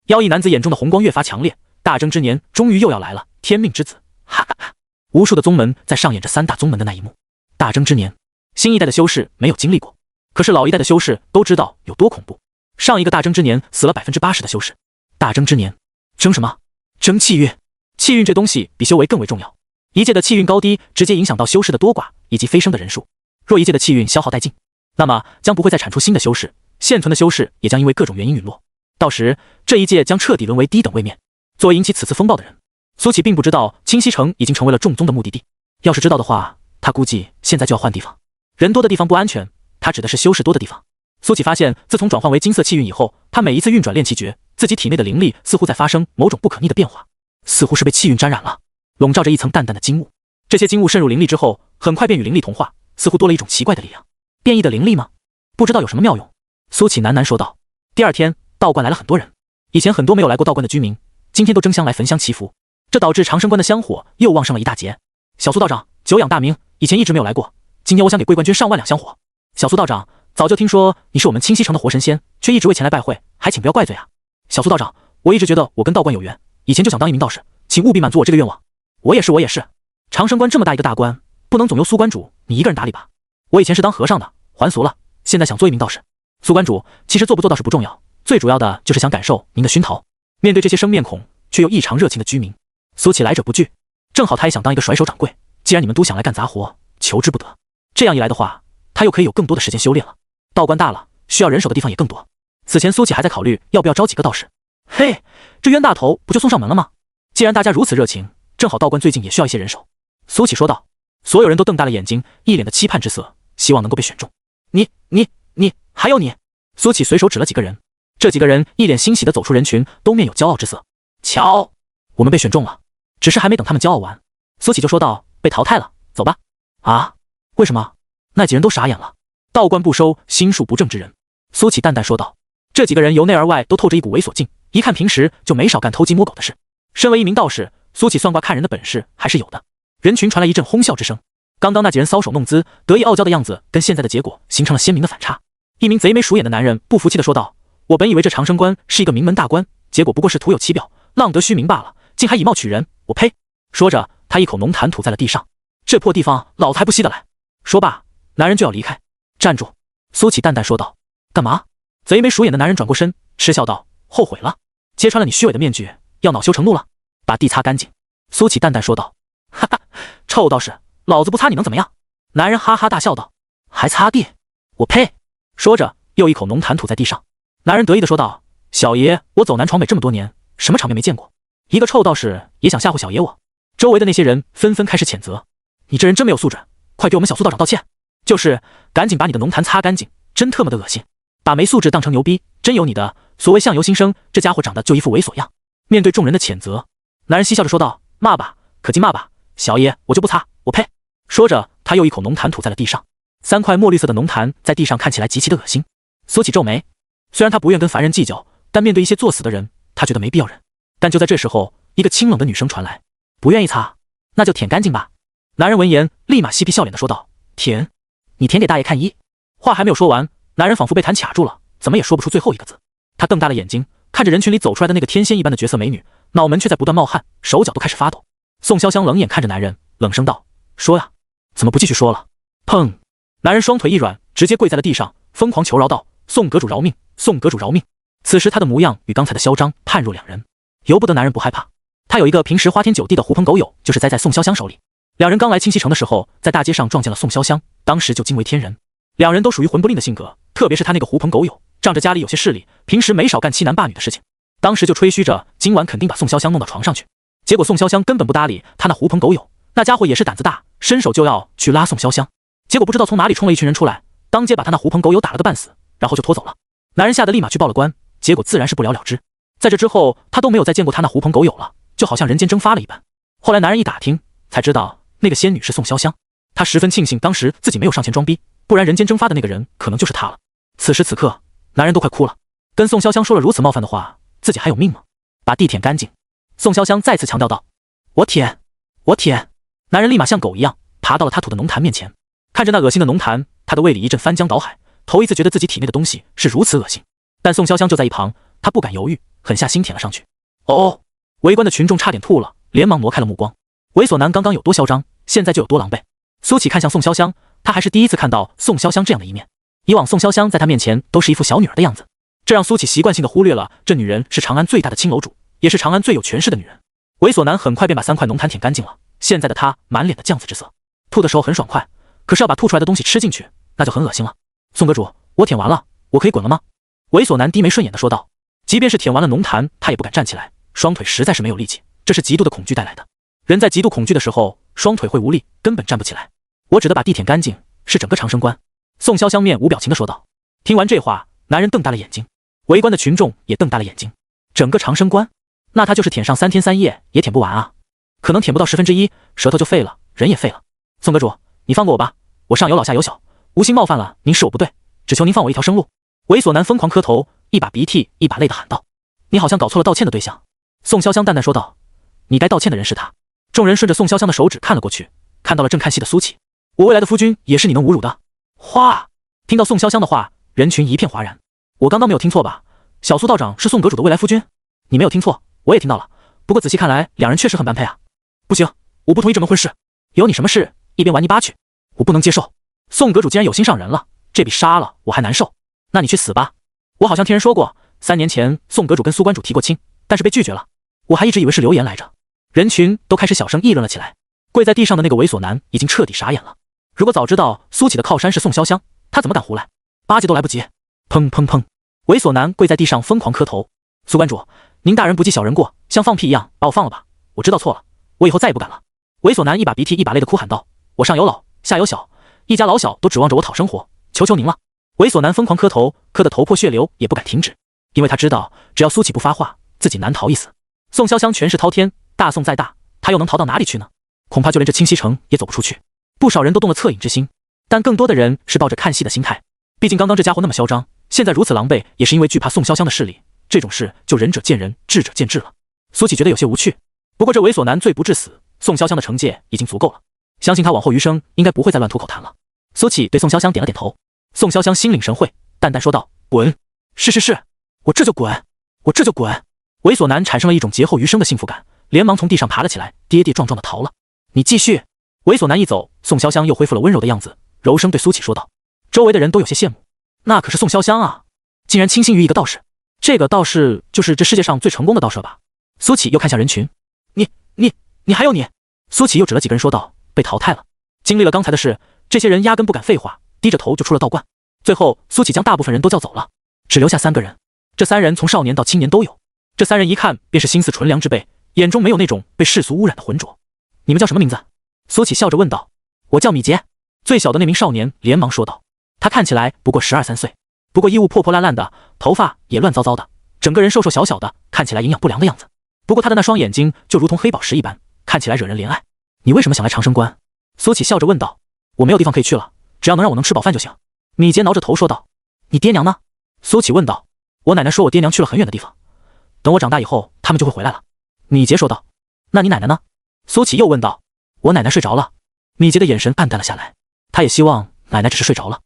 妖异男子眼中的红光越发强烈，大争之年终于又要来了，天命之子，哈哈哈！无数的宗门在上演着3大宗门的那一幕。大争之年，新一代的修士没有经历过，可是老一代的修士都知道有多恐怖。上一个大争之年死了80%的修士。大争之年，争什么？争气运。气运这东西比修为更为重要，一界的气运高低直接影响到修士的多寡以及飞升的人数。若一界的气运消耗殆尽，那么将不会再产出新的修士，现存的修士也将因为各种原因陨落。到时这一界将彻底沦为低等位面。作为引起此次风暴的人，苏启并不知道清溪城已经成为了众宗的目的地。要是知道的话，他估计现在就要换地方。人多的地方不安全，他指的是修士多的地方。苏启发现，自从转换为金色气运以后，他每一次运转炼气诀，自己体内的灵力似乎在发生某种不可逆的变化，似乎是被气运沾染了，笼罩着一层淡淡的金雾。这些金雾渗入灵力之后，很快便与灵力同化，似乎多了一种奇怪的力量。变异的灵力吗？不知道有什么妙用。苏启喃喃说道。第二天，道观来了很多人，以前很多没有来过道观的居民，今天都争相来焚香祈福，这导致长生观的香火又旺盛了一大截。小苏道长，久仰大名，以前一直没有来过，今天我想给桂冠军上万两香火。小苏道长，早就听说你是我们清溪城的活神仙，却一直未前来拜会，还请不要怪罪啊。小苏道长，我一直觉得我跟道观有缘，以前就想当一名道士，请务必满足我这个愿望。我也是。长生观这么大一个大官，不能总由苏关主你一个人打理吧？我以前是当和尚的，还俗了，现在想做一名道士。苏关主，其实做不做倒是不重要，最主要的就是想感受您的熏陶。面对这些生面孔却又异常热情的居民，苏启来者不拒，正好他也想当一个甩手掌柜。既然你们都想来干杂活，求之不得。这样一来的话，他又可以有更多的时间修炼了。道观大了，需要人手的地方也更多。此前苏启还在考虑要不要招几个道士。嘿，这冤大头不就送上门了吗？既然大家如此热情，正好道观最近也需要一些人手。苏启说道。所有人都瞪大了眼睛，一脸的期盼之色，希望能够被选中。你，还有你！苏启随手指了几个人，这几个人一脸欣喜地走出人群，都面有骄傲之色。瞧，我们被选中了。只是还没等他们骄傲完，苏启就说道：“被淘汰了，走吧。”啊？为什么？那几人都傻眼了。道观不收心术不正之人。苏启淡淡说道。这几个人由内而外都透着一股猥琐劲，一看平时就没少干偷鸡摸狗的事。身为一名道士，苏启算卦看人的本事还是有的。人群传来一阵哄笑之声。刚刚那几人搔首弄姿、得意傲娇的样子，跟现在的结果形成了鲜明的反差。一名贼眉鼠眼的男人不服气地说道：“我本以为这长生关是一个名门大关，结果不过是徒有其表，浪得虚名罢了，竟还以貌取人，我呸！”说着，他一口浓痰吐在了地上。这破地方，老子还不稀得来！说罢，男人就要离开。站住！苏启淡淡说道。干嘛？贼眉鼠眼的男人转过身，嗤笑道：“后悔了，揭穿了你虚伪的面具，要恼羞成怒了。把地擦干净。”苏启淡淡说道。哈哈，臭道士，老子不擦你能怎么样？男人哈哈大笑道。还擦地？我呸！说着，又一口浓痰吐在地上。男人得意地说道：“小爷，我走南闯北这么多年，什么场面没见过？一个臭道士也想吓唬小爷我？”周围的那些人纷纷开始谴责：“你这人真没有素质，快给我们小苏道长道歉！就是，赶紧把你的浓痰擦干净，真特么的恶心！把没素质当成牛逼，真有你的！所谓相由心生，这家伙长得就一副猥琐样。”面对众人的谴责，男人嬉笑着说道：“骂吧，可劲骂吧，小爷我就不擦，我呸！”说着，他又一口浓痰吐在了地上。3块墨绿色的浓痰在地上看起来极其的恶心。苏启皱眉，虽然他不愿跟凡人计较，但面对一些作死的人，他觉得没必要忍。但就在这时候，一个清冷的女声传来：“不愿意擦，那就舔干净吧。”男人闻言，立马嬉皮笑脸的说道：“舔？你舔给大爷看一！”话还没有说完，男人仿佛被痰卡住了，怎么也说不出最后一个字。他瞪大了眼睛，看着人群里走出来的那个天仙一般的绝色美女，脑门却在不断冒汗，手脚都开始发抖。宋潇湘冷眼看着男人，冷声道：“说呀，怎么不继续说了？”砰！男人双腿一软，直接跪在了地上，疯狂求饶道：“宋阁主饶命，宋阁主饶命！”此时他的模样与刚才的嚣张判若两人，由不得男人不害怕。他有一个平时花天酒地的狐朋狗友，就是栽在宋潇湘手里。两人刚来清溪城的时候，在大街上撞见了宋潇湘，当时就惊为天人。两人都属于魂不吝的性格，特别是他那个狐朋狗友，仗着家里有些势力，平时没少干欺男霸女的事情。当时就吹嘘着今晚肯定把宋潇湘弄到床上去。结果宋潇湘根本不搭理他那狐朋狗友，那家伙也是胆子大，伸手就要去拉宋潇湘。结果不知道从哪里冲了一群人出来，当街把他那狐朋狗友打了个半死，然后就拖走了。男人吓得立马去报了官，结果自然是不了了之。在这之后，他都没有再见过他那狐朋狗友了，就好像人间蒸发了一般。后来男人一打听，才知道那个仙女是宋潇湘。他十分庆幸当时自己没有上前装逼，不然人间蒸发的那个人可能就是他了。此时此刻，男人都快哭了，跟宋潇湘说了如此冒犯的话，自己还有命吗？把地舔干净。宋潇湘再次强调道：“我舔，我舔。”男人立马像狗一样爬到了他吐的浓痰面前，看着那恶心的浓痰，他的胃里一阵翻江倒海，头一次觉得自己体内的东西是如此恶心。但宋潇湘就在一旁，他不敢犹豫，狠下心舔了上去。哦！围观的群众差点吐了，连忙挪开了目光。猥琐男刚刚有多嚣张，现在就有多狼狈。苏启看向宋潇湘，他还是第一次看到宋潇湘这样的一面。以往宋潇湘在他面前都是一副小女儿的样子，这让苏启习惯性的忽略了这女人是长安最大的青楼主，也是长安最有权势的女人。猥琐男很快便把3块浓痰舔干净了，现在的他满脸的酱紫之色，吐的时候很爽快，可是要把吐出来的东西吃进去，那就很恶心了。宋阁主，我舔完了，我可以滚了吗？猥琐男低眉顺眼的说道。即便是舔完了浓痰，他也不敢站起来，双腿实在是没有力气，这是极度的恐惧带来的。人在极度恐惧的时候，双腿会无力，根本站不起来。我指的把地舔干净，是整个长生关。宋潇湘面无表情的说道。听完这话，男人瞪大了眼睛，围观的群众也瞪大了眼睛。整个长生关，那他就是舔上3天3夜也舔不完啊，可能舔不到1/10，舌头就废了，人也废了。宋阁主，你放过我吧，我上有老下有小，无心冒犯了您，是我不对，只求您放我一条生路。猥琐男疯狂磕头，一把鼻涕一把泪的喊道。你好像搞错了道歉的对象。宋潇湘淡淡说道。你该道歉的人是他。众人顺着宋潇湘的手指看了过去，看到了正看戏的苏启。我未来的夫君也是你能侮辱的？哗！听到宋潇湘的话，人群一片哗然。我刚刚没有听错吧？小苏道长是宋阁主的未来夫君？你没有听错，我也听到了。不过仔细看来，两人确实很般配啊。不行，我不同意这门婚事。有你什么事？一边玩泥巴去！我不能接受。宋阁主竟然有心上人了，这比杀了我还难受。那你去死吧！我好像听人说过，3年前宋阁主跟苏关主提过亲，但是被拒绝了。我还一直以为是流言来着。人群都开始小声议论了起来。跪在地上的那个猥琐男已经彻底傻眼了。如果早知道苏启的靠山是宋潇湘，他怎么敢胡来？巴结都来不及。砰砰砰！猥琐男跪在地上疯狂磕头。苏关主，您大人不计小人过，像放屁一样把我放了吧，我知道错了，我以后再也不敢了。猥琐男一把鼻涕一把泪的哭喊道：“我上有老，下有小，一家老小都指望着我讨生活，求求您了！”猥琐男疯狂磕头，磕得头破血流也不敢停止，因为他知道只要苏启不发话，自己难逃一死。宋潇湘权势滔天，大宋再大，他又能逃到哪里去呢？恐怕就连这清溪城也走不出去。不少人都动了恻隐之心，但更多的人是抱着看戏的心态。毕竟刚刚这家伙那么嚣张，现在如此狼狈，也是因为惧怕宋潇湘的势力。这种事就仁者见仁，智者见智了。苏启觉得有些无趣，不过这猥琐男罪不至死，宋潇湘的惩戒已经足够了，相信他往后余生应该不会再乱吐口痰了。苏启对宋潇湘点了点头，宋潇湘心领神会，淡淡说道：“滚！是，我这就滚，我这就滚。”猥琐男产生了一种劫后余生的幸福感，连忙从地上爬了起来，跌跌撞撞的逃了。你继续。猥琐男一走，宋潇湘又恢复了温柔的样子，柔声对苏启说道。周围的人都有些羡慕，那可是宋潇湘啊，竟然倾心于一个道士。这个道士就是这世界上最成功的道士吧？苏启又看向人群，你还有你。苏启又指了几个人说道，被淘汰了。经历了刚才的事，这些人压根不敢废话，低着头就出了道观。最后苏启将大部分人都叫走了，只留下3个人。这3人从少年到青年都有，这3人一看便是心思纯良之辈，眼中没有那种被世俗污染的浑浊。你们叫什么名字？苏启笑着问道。我叫米杰。最小的那名少年连忙说道。他看起来不过12、13岁，不过衣物破破烂烂的，头发也乱糟糟的，整个人瘦瘦小小的，看起来营养不良的样子。不过他的那双眼睛就如同黑宝石一般，看起来惹人怜爱。你为什么想来长生关？苏启笑着问道。我没有地方可以去了，只要能让我能吃饱饭就行。米杰挠着头说道。你爹娘呢？苏启问道。我奶奶说我爹娘去了很远的地方，等我长大以后他们就会回来了。米杰说道。那你奶奶呢？苏启又问道。我奶奶睡着了。米杰的眼神暗淡了下来，他也希望奶奶只是睡着了，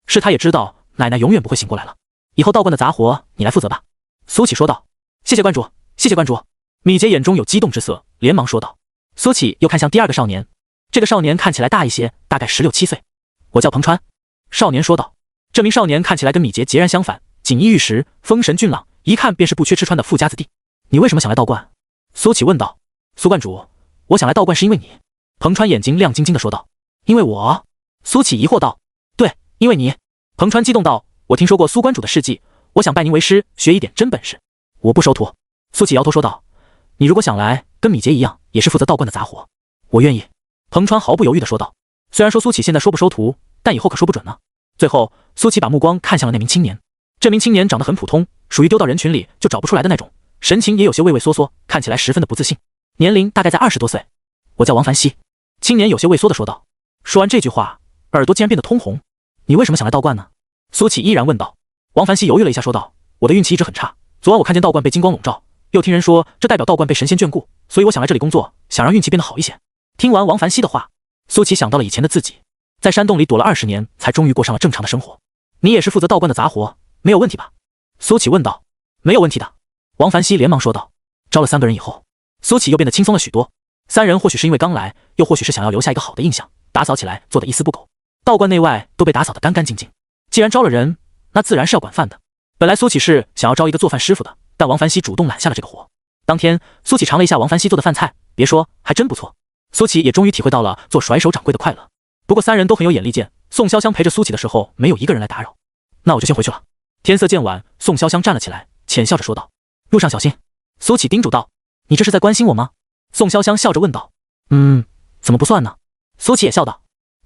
是他也知道奶奶永远不会醒过来了。以后道观的杂活你来负责吧。苏启说道。谢谢观主，谢谢观主。米杰眼中有激动之色，连忙说道。苏启又看向第2个少年，这个少年看起来大一些，大概16、17岁。我叫彭川。少年说道。这名少年看起来跟米杰截然相反，锦衣玉食，风神俊朗，一看便是不缺吃穿的富家子弟。你为什么想来道观？苏启问道。苏观主，我想来道观是因为你。彭川眼睛亮晶晶的说道。因为我？苏启疑惑道。对，因为你。彭川激动道。我听说过苏观主的事迹，我想拜您为师，学一点真本事。我不收徒。苏启摇头说道。你如果想来，跟米杰一样，也是负责道观的杂活，我愿意。彭川毫不犹豫的说道。虽然说苏启现在说不收徒，但以后可说不准呢。最后，苏启把目光看向了那名青年。这名青年长得很普通，属于丢到人群里就找不出来的那种，神情也有些畏畏缩缩，看起来十分的不自信，年龄大概在20多岁。我叫王凡熙。青年有些畏缩的说道。说完这句话，耳朵竟然变得通红。你为什么想来道观呢？苏启依然问道。王凡熙犹豫了一下说道。我的运气一直很差，昨晚我看见道观被金光笼罩，又听人说这代表道观被神仙眷顾，所以我想来这里工作，想让运气变得好一些。听完王凡熙的话，苏启想到了以前的自己，在山洞里躲了20年，才终于过上了正常的生活。你也是负责道观的杂活，没有问题吧？苏启问道。没有问题的。王凡熙连忙说道。招了3个人以后，苏启又变得轻松了许多。3人或许是因为刚来，又或许是想要留下一个好的印象，打扫起来做得一丝不苟。道观内外都被打扫得干干净净。既然招了人，那自然是要管饭的。本来苏启是想要招一个做饭师傅的，但王凡熙主动揽下了这个活。当天，苏启尝了一下王凡熙做的饭菜，别说，还真不错。苏启也终于体会到了做甩手掌柜的快乐。不过3人都很有眼力见，宋潇湘陪着苏启的时候，没有一个人来打扰。那我就先回去了。天色渐晚，宋潇湘站了起来，浅笑着说道。路上小心。苏启叮嘱道。你这是在关心我吗？宋潇湘笑着问道。怎么不算呢？苏启也笑道。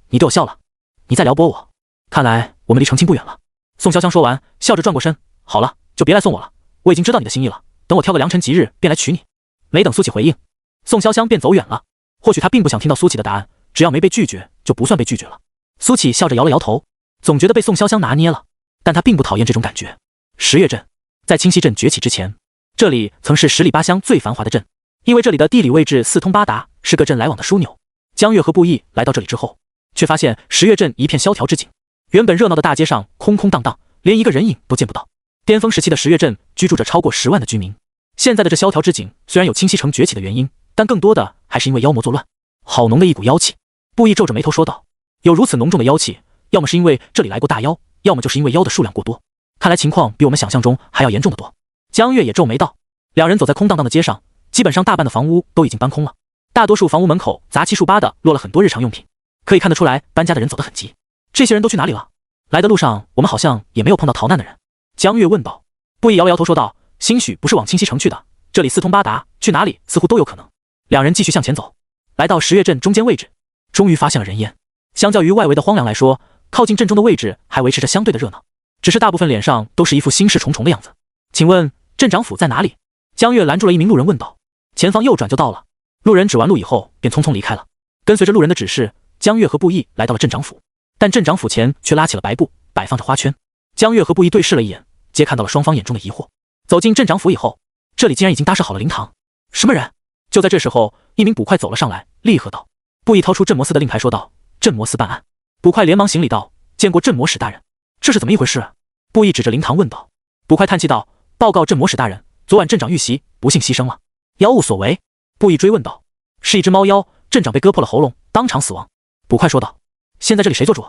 你对我笑了，你在撩拨我。看来我们离成亲不远了。宋潇湘说完，笑着转过身。好了，就别来送我了，我已经知道你的心意了，等我挑个良辰吉日便来娶你。没等苏启回应，宋潇湘便走远了。或许他并不想听到苏启的答案，只要没被拒绝，就不算被拒绝了。苏启笑着摇了摇头，总觉得被宋潇湘拿捏了，但他并不讨厌这种感觉。十月镇，在清溪镇崛起之前，这里曾是10里8乡最繁华的镇，因为这里的地理位置四通八达，是各镇来往的枢纽。江月和布衣来到这里之后，却发现十月镇一片萧条之景，原本热闹的大街上空空荡荡，连一个人影都见不到。巅峰时期的十月镇居住着超过10万的居民，现在的这萧条之景虽然有清溪城崛起的原因，但更多的还是因为妖魔作乱。好浓的一股妖气。布衣皱着眉头说道，有如此浓重的妖气，要么是因为这里来过大妖，要么就是因为妖的数量过多，看来情况比我们想象中还要严重的多。江月也皱眉道。两人走在空荡荡的街上，基本上大半的房屋都已经搬空了，大多数房屋门口杂七数八的落了很多日常用品，可以看得出来搬家的人走得很急。这些人都去哪里了？来的路上我们好像也没有碰到逃难的人。江月问道。布衣摇了摇头说道，兴许不是往清溪城去的，这里四通八达，去哪里似乎都有可能。两人继续向前走。来到十月镇中间位置，终于发现了人烟。相较于外围的荒凉来说，靠近镇中的位置还维持着相对的热闹，只是大部分脸上都是一副心事重重的样子。请问镇长府在哪里？江月拦住了一名路人问道。前方右转就到了。路人指完路以后便匆匆离开了。跟随着路人的指示，江月和布衣来到了镇长府，但镇长府前却拉起了白布，摆放着花圈。江月和布衣对视了一眼，皆看到了双方眼中的疑惑。走进镇长府以后，这里竟然已经搭设好了灵堂。什么人？就在这时候，一名捕快走了上来，厉喝道。布衣掏出镇魔司的令牌说道：镇魔司办案。捕快连忙行礼道：见过镇魔使大人。这是怎么一回事？布衣指着灵堂问道。捕快叹气道：报告镇魔使大人，昨晚镇长遇袭，不幸牺牲了。妖物所为？布衣追问道。是一只猫妖，镇长被割破了喉咙，当场死亡。捕快说道。现在这里谁做主？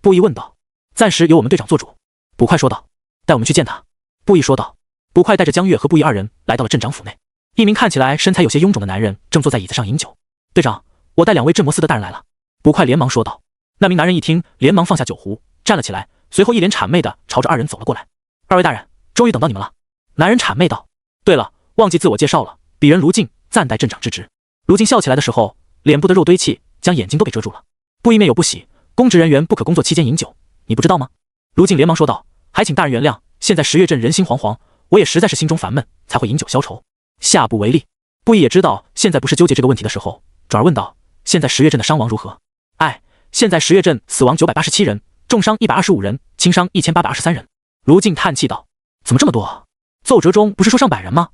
布衣问道。暂时由我们队长做主。捕快说道。带我们去见他。布衣说道。捕快带着江月和布衣二人来到了镇长府内。一名看起来身材有些臃肿的男人正坐在椅子上饮酒。队长，我带2位镇魔司的大人来了。捕快连忙说道。那名男人一听，连忙放下酒壶，站了起来，随后一脸谄媚的朝着二人走了过来。二位大人，终于等到你们了。男人谄媚道。对了，忘记自我介绍了，鄙人卢静，暂代镇长之职。卢静笑起来的时候，脸部的肉堆气将眼睛都给遮住了。布衣面有不喜，公职人员不可工作期间饮酒，你不知道吗？卢静连忙说道。还请大人原谅，现在十月镇人心惶惶，我也实在是心中烦闷，才会饮酒消愁，下不为例。布衣也知道现在不是纠结这个问题的时候，转而问道：现在十月镇的伤亡如何？现在十月镇死亡987人，重伤125人，轻伤1823人。卢静叹气道：怎么这么多？奏折中不是说上百人吗？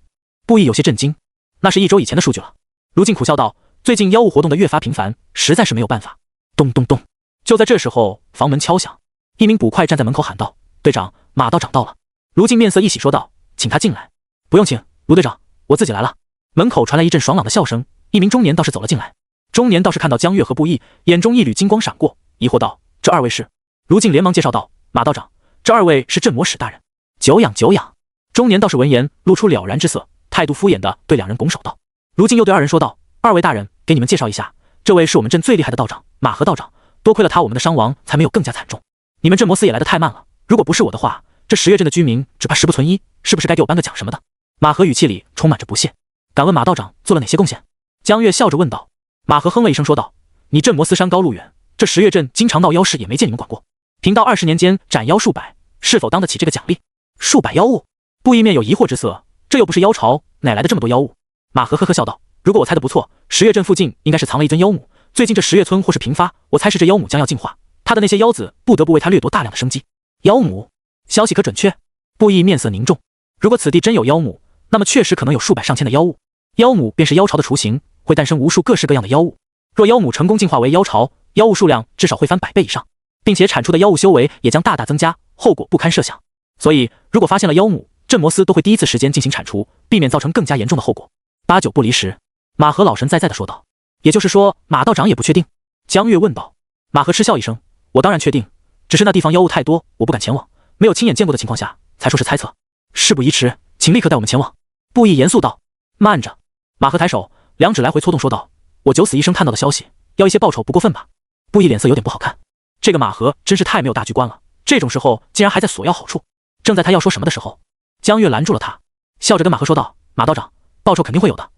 布衣有些震惊。那是1周以前的数据了。卢静苦笑道：最近妖物活动的越发频繁，实在是没有办法。咚咚咚！就在这时候，房门敲响，一名捕快站在门口喊道：队长，马道长到了。卢静面色一喜说道：请他进来。不用请，卢队长，我自己来了。门口传来一阵爽朗的笑声，一名中年道士走了进来。中年道士看到江月和布衣，眼中一缕金光闪过，疑惑道：这二位是？卢静连忙介绍道：马道长，这二位是镇魔使大人。久仰久仰。中年道士闻言露出了然之色，态度敷衍地对两人拱手道。卢静又对二人说道：二位大人，给你们介绍一下，这位是我们镇最厉害的道长马和道长，多亏了他，我们的伤亡才没有更加惨重。你们镇魔司也来得太慢了，如果不是我的话，这十月镇的居民只怕十不存一，是不是该给我颁个奖什么的？马和语气里充满着不屑。敢问马道长做了哪些贡献？江月笑着问道。马和哼了一声说道：你镇魔司山高路远，这十月镇经常闹妖事也没见你们管过，贫道20年间斩妖数百，是否当得起这个奖励？数百妖物？布衣面有疑惑之色，这又不是妖潮，哪来的这么多妖物？马和呵呵笑道：如果我猜的不错，十月镇附近应该是藏了一尊妖母，最近这十月村或是频发，我猜是这妖母将要进化，他的那些妖子不得不为他掠夺大量的生机。妖母？消息可准确？布衣面色凝重。如果此地真有妖母，那么确实可能有数百上千的妖物。妖母便是妖潮的雏形，会诞生无数各式各样的妖物。若妖母成功进化为妖潮，妖物数量至少会翻100倍以上，并且产出的妖物修为也将大大增加，后果不堪设想。所以如果发现了妖母，镇魔司都会第一次时间进行铲除，避免造成更加严重的后果。8九不离10。马和老神在在地说道。也就是说马道长也不确定？江月问道。马和嗤笑一声：我当然确定，只是那地方妖物太多，我不敢前往，没有亲眼见过的情况下才说是猜测。事不宜迟，请立刻带我们前往。布衣严肃道。慢着。马和抬手2指来回搓动说道：我九死一生探到的消息，要一些报酬不过分吧？布衣脸色有点不好看，这个马和真是太没有大局观了，这种时候竟然还在索要好处。正在他要说什么的时候，江月拦住了他，笑着跟马和说道：马道长，报酬肯定会有的，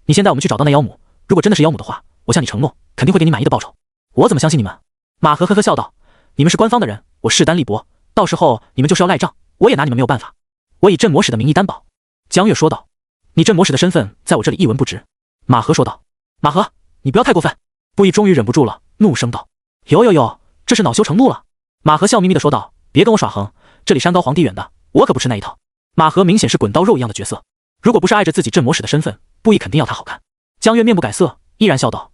你先带我们去找到那妖母，如果真的是妖母的话，我向你承诺，肯定会给你满意的报酬。我怎么相信你们？马和呵呵笑道：你们是官方的人，我势单力薄，到时候你们就是要赖账，我也拿你们没有办法。我以镇魔使的名义担保。江月说道。你镇魔使的身份在我这里一文不值。马和说道。马和，你不要太过分。布衣终于忍不住了，怒声道：有，这是恼羞成怒了。马和笑眯眯地说道：别跟我耍横，这里山高皇帝远的，我可不吃那一套。马和明显是滚刀肉一样的角色，如果不是碍着自己镇魔使的身份，布衣肯定要他好看。江月面不改色，依然笑道：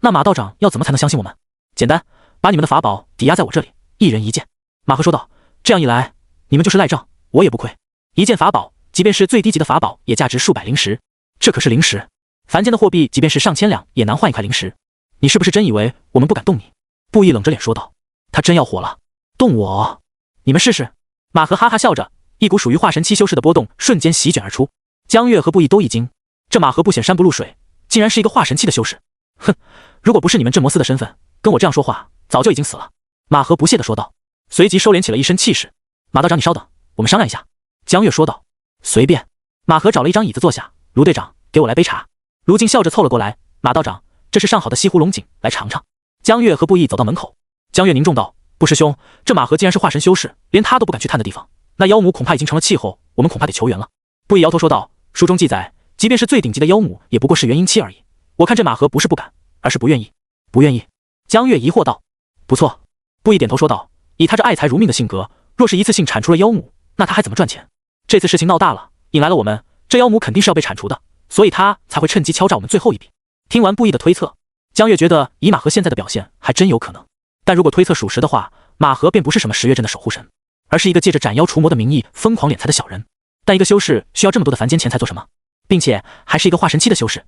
那马道长要怎么才能相信我们？简单，把你们的法宝抵押在我这里，一人一件。马和说道。这样一来，你们就是赖账，我也不亏。一件法宝，即便是最低级的法宝，也价值数百灵石，这可是灵石，凡间的货币即便是上千两，也难换一块灵石。你是不是真以为我们不敢动你？布衣冷着脸说道。他真要火了。动我？你们试试。马和哈哈笑着，一股属于化神期修士的波动瞬间席卷而出。江月和布衣都一惊，这马和不显山不露水，竟然是一个化神期的修士。哼，如果不是你们镇魔司的身份，跟我这样说话，早就已经死了。马和不屑地说道，随即收敛起了一身气势。马道长，你稍等，我们商量一下。江月说道。随便。马和找了一张椅子坐下。卢队长，给我来杯茶。卢静笑着凑了过来。马道长，这是上好的西湖龙井，来尝尝。江月和布衣走到门口，江月凝重道：“布师兄，这马河既然是化神修士，连他都不敢去探的地方，那妖母恐怕已经成了气候，我们恐怕得求援了。”布衣摇头说道：“书中记载，即便是最顶级的妖母，也不过是元婴期而已。我看这马河不是不敢，而是不愿意。”不愿意？江月疑惑道。不错。布衣点头说道：“以他这爱财如命的性格，若是一次性铲除了妖母，那他还怎么赚钱？这次事情闹大了，引来了我们，这妖母肯定是要被铲除的，所以他才会趁机敲诈我们最后一笔。”听完布衣的推测，江月觉得以马河现在的表现还真有可能。但如果推测属实的话，马河便不是什么十月镇的守护神，而是一个借着斩妖除魔的名义疯狂敛财的小人。但一个修士需要这么多的凡间钱财做什么？并且还是一个化神期的修士，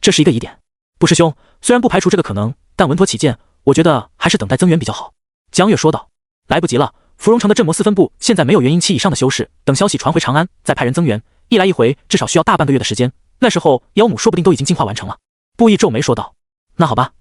这是一个疑点。布师兄，虽然不排除这个可能，但稳妥起见，我觉得还是等待增援比较好。江月说道。来不及了，芙蓉城的镇魔四分部现在没有元婴期以上的修士，等消息传回长安，再派人增援，一来一回至少需要大半个月的时间，那时候妖母说不定都已经进化完成了。布衣皱眉说道。那好吧。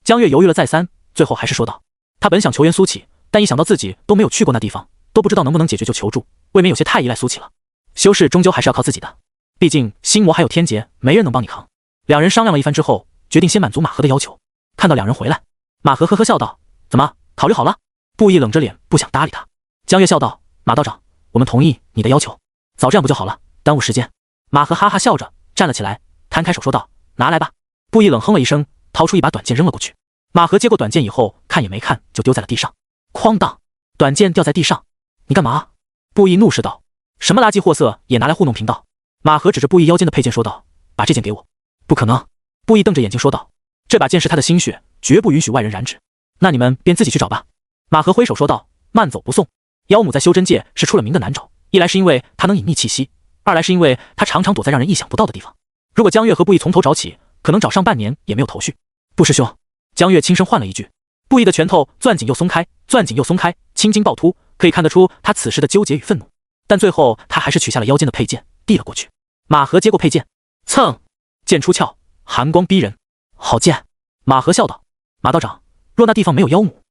江月犹豫了再三，最后还是说道。他本想求援苏起，但一想到自己都没有去过那地方，都不知道能不能解决就求助，未免有些太依赖苏起了。修士终究还是要靠自己的，毕竟心魔还有天劫，没人能帮你扛。两人商量了一番之后，决定先满足马河的要求。看到两人回来，马河呵呵笑道：“怎么，考虑好了？”布衣冷着脸不想搭理他。江月笑道：“马道长，我们同意你的要求，早这样不就好了，耽误时间。”马河哈哈笑着站了起来，摊开手说道：“拿来吧。”布衣冷哼了一声，掏出一把短剑扔了过去。马河接过短剑以后，看也没看就丢在了地上，哐当，短剑掉在地上。“你干嘛？”布衣怒视道。“什么垃圾货色也拿来糊弄贫道？”马河指着布衣腰间的佩剑说道：“把这剑给我。”“不可能！”布衣瞪着眼睛说道：“这把剑是他的心血，绝不允许外人染指。那你们便自己去找吧。”马河挥手说道：“慢走不送。妖母在修真界是出了名的难找，一来是因为他能隐匿气息，二来是因为他常常躲在让人意想不到的地方。如果江月和布衣从头找起，可能找上半年也没有头绪。”“布师兄。”江月轻声唤了一句。布衣的拳头攥紧又松开，攥紧又松开，青筋暴突，可以看得出他此时的纠结与愤怒。但最后他还是取下了腰间的佩剑，递了过去。马河接过佩剑，蹭，剑出鞘，寒光逼人。“好剑。”马河笑道。“马道长，若那地方没有妖母？”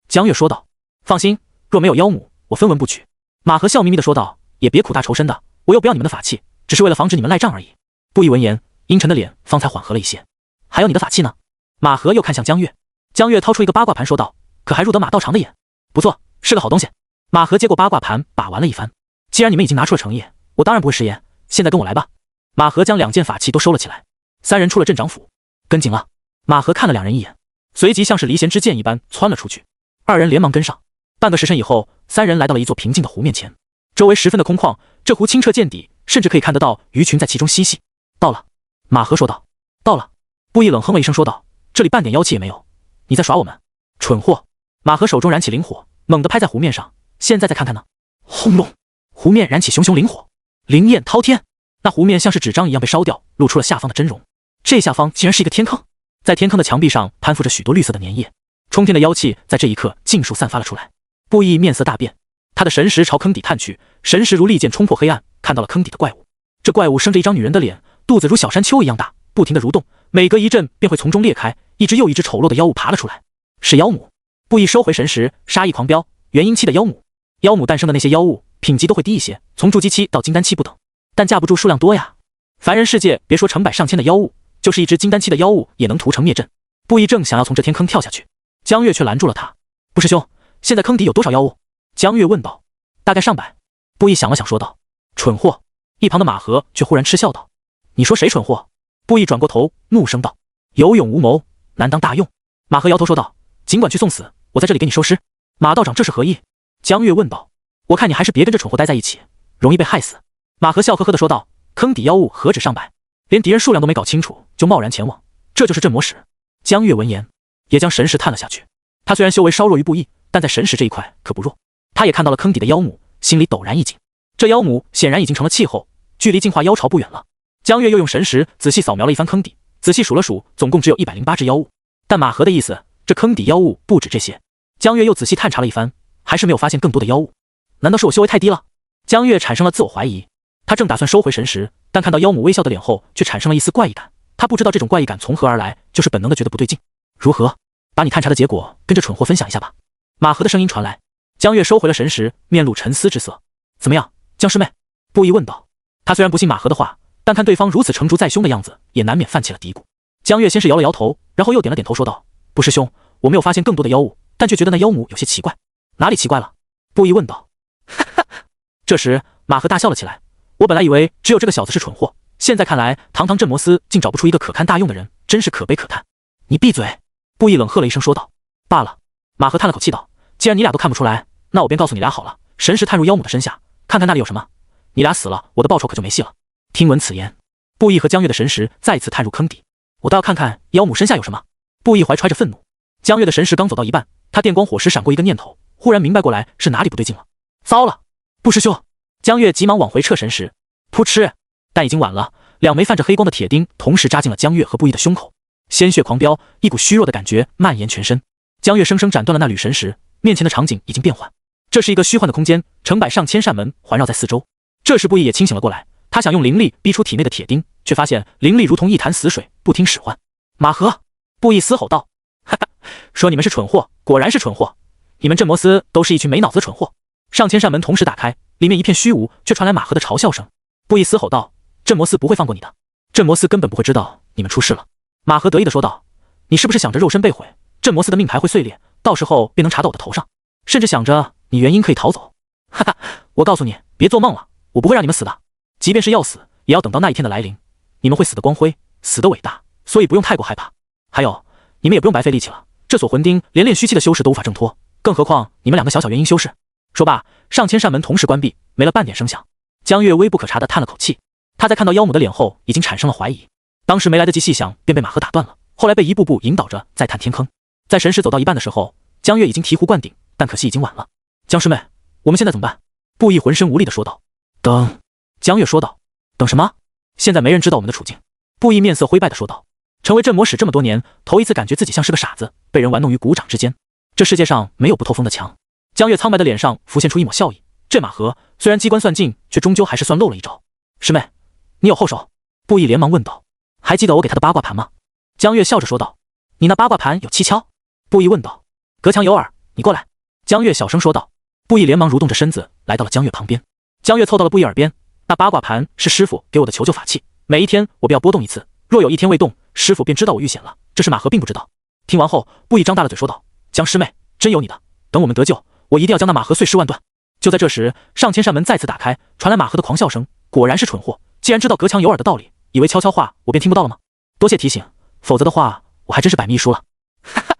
江月说道。“放心，若没有妖母，我分文不取。”马河笑眯眯地说道。“也别苦大仇深的，我又不要你们的法器，只是为了防止你们赖账而已。”布衣闻言，阴沉的脸方才缓和了一些。“还有你的法器呢？”马河又看向江月。江月掏出一个八卦盘说道：“可还入得马道长的眼？不错，是个好东西。”马河接过八卦盘把玩了一番。“既然你们已经拿出了诚意，我当然不会食言，现在跟我来吧。”马河将两件法器都收了起来。三人出了镇长府。“跟紧了。”马河看了两人一眼，随即像是离弦之箭一般窜了出去。二人连忙跟上。半个时辰以后，三人来到了一座平静的湖面前，周围十分的空旷，这湖清澈见底，甚至可以看得到鱼群在其中嬉戏。“到了。”马河说道。“到了。”布衣冷哼了一声说道：“这里半点妖气也没有，你在耍我们？蠢货！”马河手中燃起灵火，猛地拍在湖面上。“现在再看看呢！”轰隆，湖面燃起熊熊灵火，灵焰滔天。那湖面像是纸张一样被烧掉，露出了下方的真容。这下方竟然是一个天坑，在天坑的墙壁上攀附着许多绿色的粘液，冲天的妖气在这一刻尽数散发了出来。布衣面色大变，他的神识朝坑底探去，神识如利剑冲破黑暗，看到了坑底的怪物。这怪物生着一张女人的脸，肚子如小山丘一样大，不停地蠕动，每隔一阵便会从中裂开，一只又一只丑陋的妖物爬了出来。是妖母。布衣收回神识，杀意狂飙。元婴期的妖母，妖母诞生的那些妖物品级都会低一些，从筑基期到金丹期不等，但架不住数量多呀。凡人世界别说成百上千的妖物，就是一只金丹期的妖物也能屠城灭阵。布衣正想要从这天坑跳下去，江月却拦住了他。“布师兄，现在坑底有多少妖物？”江月问道。“大概上百。”布衣想了想说道。“蠢货！”一旁的马河却忽然嗤笑道。“你说谁蠢货？”布衣转过头怒声道。“有勇无谋，难当大用。”马河摇头说道。“尽管去送死，我在这里给你收尸。”马道长这是何意？”江月问道。“我看你还是别跟这蠢货待在一起，容易被害死。”马河笑呵呵地说道。“坑底妖物何止上百，连敌人数量都没搞清楚就贸然前往，这就是镇魔使。”江月闻言也将神识探了下去。他虽然修为稍弱于布衣，但在神识这一块可不弱。他也看到了坑底的妖母，心里陡然一紧。这妖母显然已经成了气候，距离进化妖潮不远了。江月又用神识仔细扫描了一番坑底，仔细数了数，总共只有108只妖物。但马河的意思，这坑底妖物不止这些。江月又仔细探查了一番，还是没有发现更多的妖物。难道是我修为太低了？江月产生了自我怀疑。他正打算收回神识，但看到妖母微笑的脸后，却产生了一丝怪异感。他不知道这种怪异感从何而来，就是本能的觉得不对劲。如何？把你探查的结果跟这蠢货分享一下吧。马河的声音传来。江月收回了神识，面露沉思之色。怎么样，江师妹？布衣问道。他虽然不信马河的话，但看对方如此成竹在胸的样子，也难免泛起了嘀咕。江月先是摇了摇头，然后又点了点头，说道：“不师兄，我没有发现更多的妖物，但却觉得那妖母有些奇怪。”哪里奇怪了？布衣问道。哈哈。这时马和大笑了起来。我本来以为只有这个小子是蠢货，现在看来，堂堂镇魔司竟找不出一个可堪大用的人，真是可悲可叹。你闭嘴！布衣冷喝了一声，说道。罢了。马和叹了口气道：“既然你俩都看不出来，那我便告诉你俩好了。神识探入妖母的身下，看看那里有什么。你俩死了，我的报酬可就没戏了。”听闻此言，布衣和江月的神识再次探入坑底。我倒要看看妖母身下有什么。布衣怀揣着愤怒。江月的神识刚走到一半，他电光火石闪过一个念头，忽然明白过来是哪里不对劲了。糟了，布师兄！江月急忙往回撤神识。噗嗤！但已经晚了，两枚泛着黑光的铁钉同时扎进了江月和布衣的胸口，鲜血狂飙，一股虚弱的感觉蔓延全身。江月生生斩断了那缕神识，面前的场景已经变换，这是一个虚幻的空间，成百上千扇门环绕在四周。这时布衣也清醒了过来，他想用灵力逼出体内的铁钉，却发现灵力如同一潭死水，不听使唤。马和！布衣嘶吼道：“哈哈，说你们是蠢货，果然是蠢货！你们镇魔司都是一群没脑子的蠢货！”上千扇门同时打开，里面一片虚无，却传来马和的嘲笑声。布衣嘶吼道：“镇魔司不会放过你的，镇魔司根本不会知道你们出事了。”马和得意地说道：“你是不是想着肉身被毁，镇魔司的命牌会碎裂，到时候便能查到我的头上，甚至想着你原因可以逃走？哈哈，我告诉你，别做梦了，我不会让你们死的，即便是要死，也要等到那一天的来临。你们会死得光辉，死得伟大，所以不用太过害怕。还有，你们也不用白费力气了，这锁魂钉连炼虚期的修士都无法挣脱，更何况你们两个小小元婴修士。”说罢，上千扇门同时关闭，没了半点声响。江月微不可察地叹了口气，他在看到妖母的脸后，已经产生了怀疑。当时没来得及细想，便被马和打断了。后来被一步步引导着再探天坑。在神识走到一半的时候，江月已经醍醐灌顶，但可惜已经晚了。江师妹，我们现在怎么办？布衣浑身无力地说道。等。江月说道。等什么？现在没人知道我们的处境。布衣面色灰败地说道。成为镇魔使这么多年，头一次感觉自己像是个傻子，被人玩弄于股掌之间。这世界上没有不透风的墙。江月苍白的脸上浮现出一抹笑意。这马和虽然机关算尽，却终究还是算漏了一招。师妹，你有后手？布衣连忙问道。还记得我给他的八卦盘吗？江月笑着说道。你那八卦盘有蹊跷？布衣问道。隔墙有耳，你过来。江月小声说道。布衣连忙蠕动着身子来到了江月旁边。江月凑到了布衣耳边。那八卦盘是师傅给我的求救法器，每一天我便要拨动一次，若有一天未动，师傅便知道我遇险了。这是马和并不知道。听完后，布衣张大了嘴说道。江师妹，真有你的，等我们得救，我一定要将那马和碎尸万段。就在这时，上千扇门再次打开，传来马和的狂笑声。果然是蠢货，既然知道隔墙有耳的道理，以为悄悄话我便听不到了吗？多谢提醒，否则的话我还真是百密一疏了。哈哈，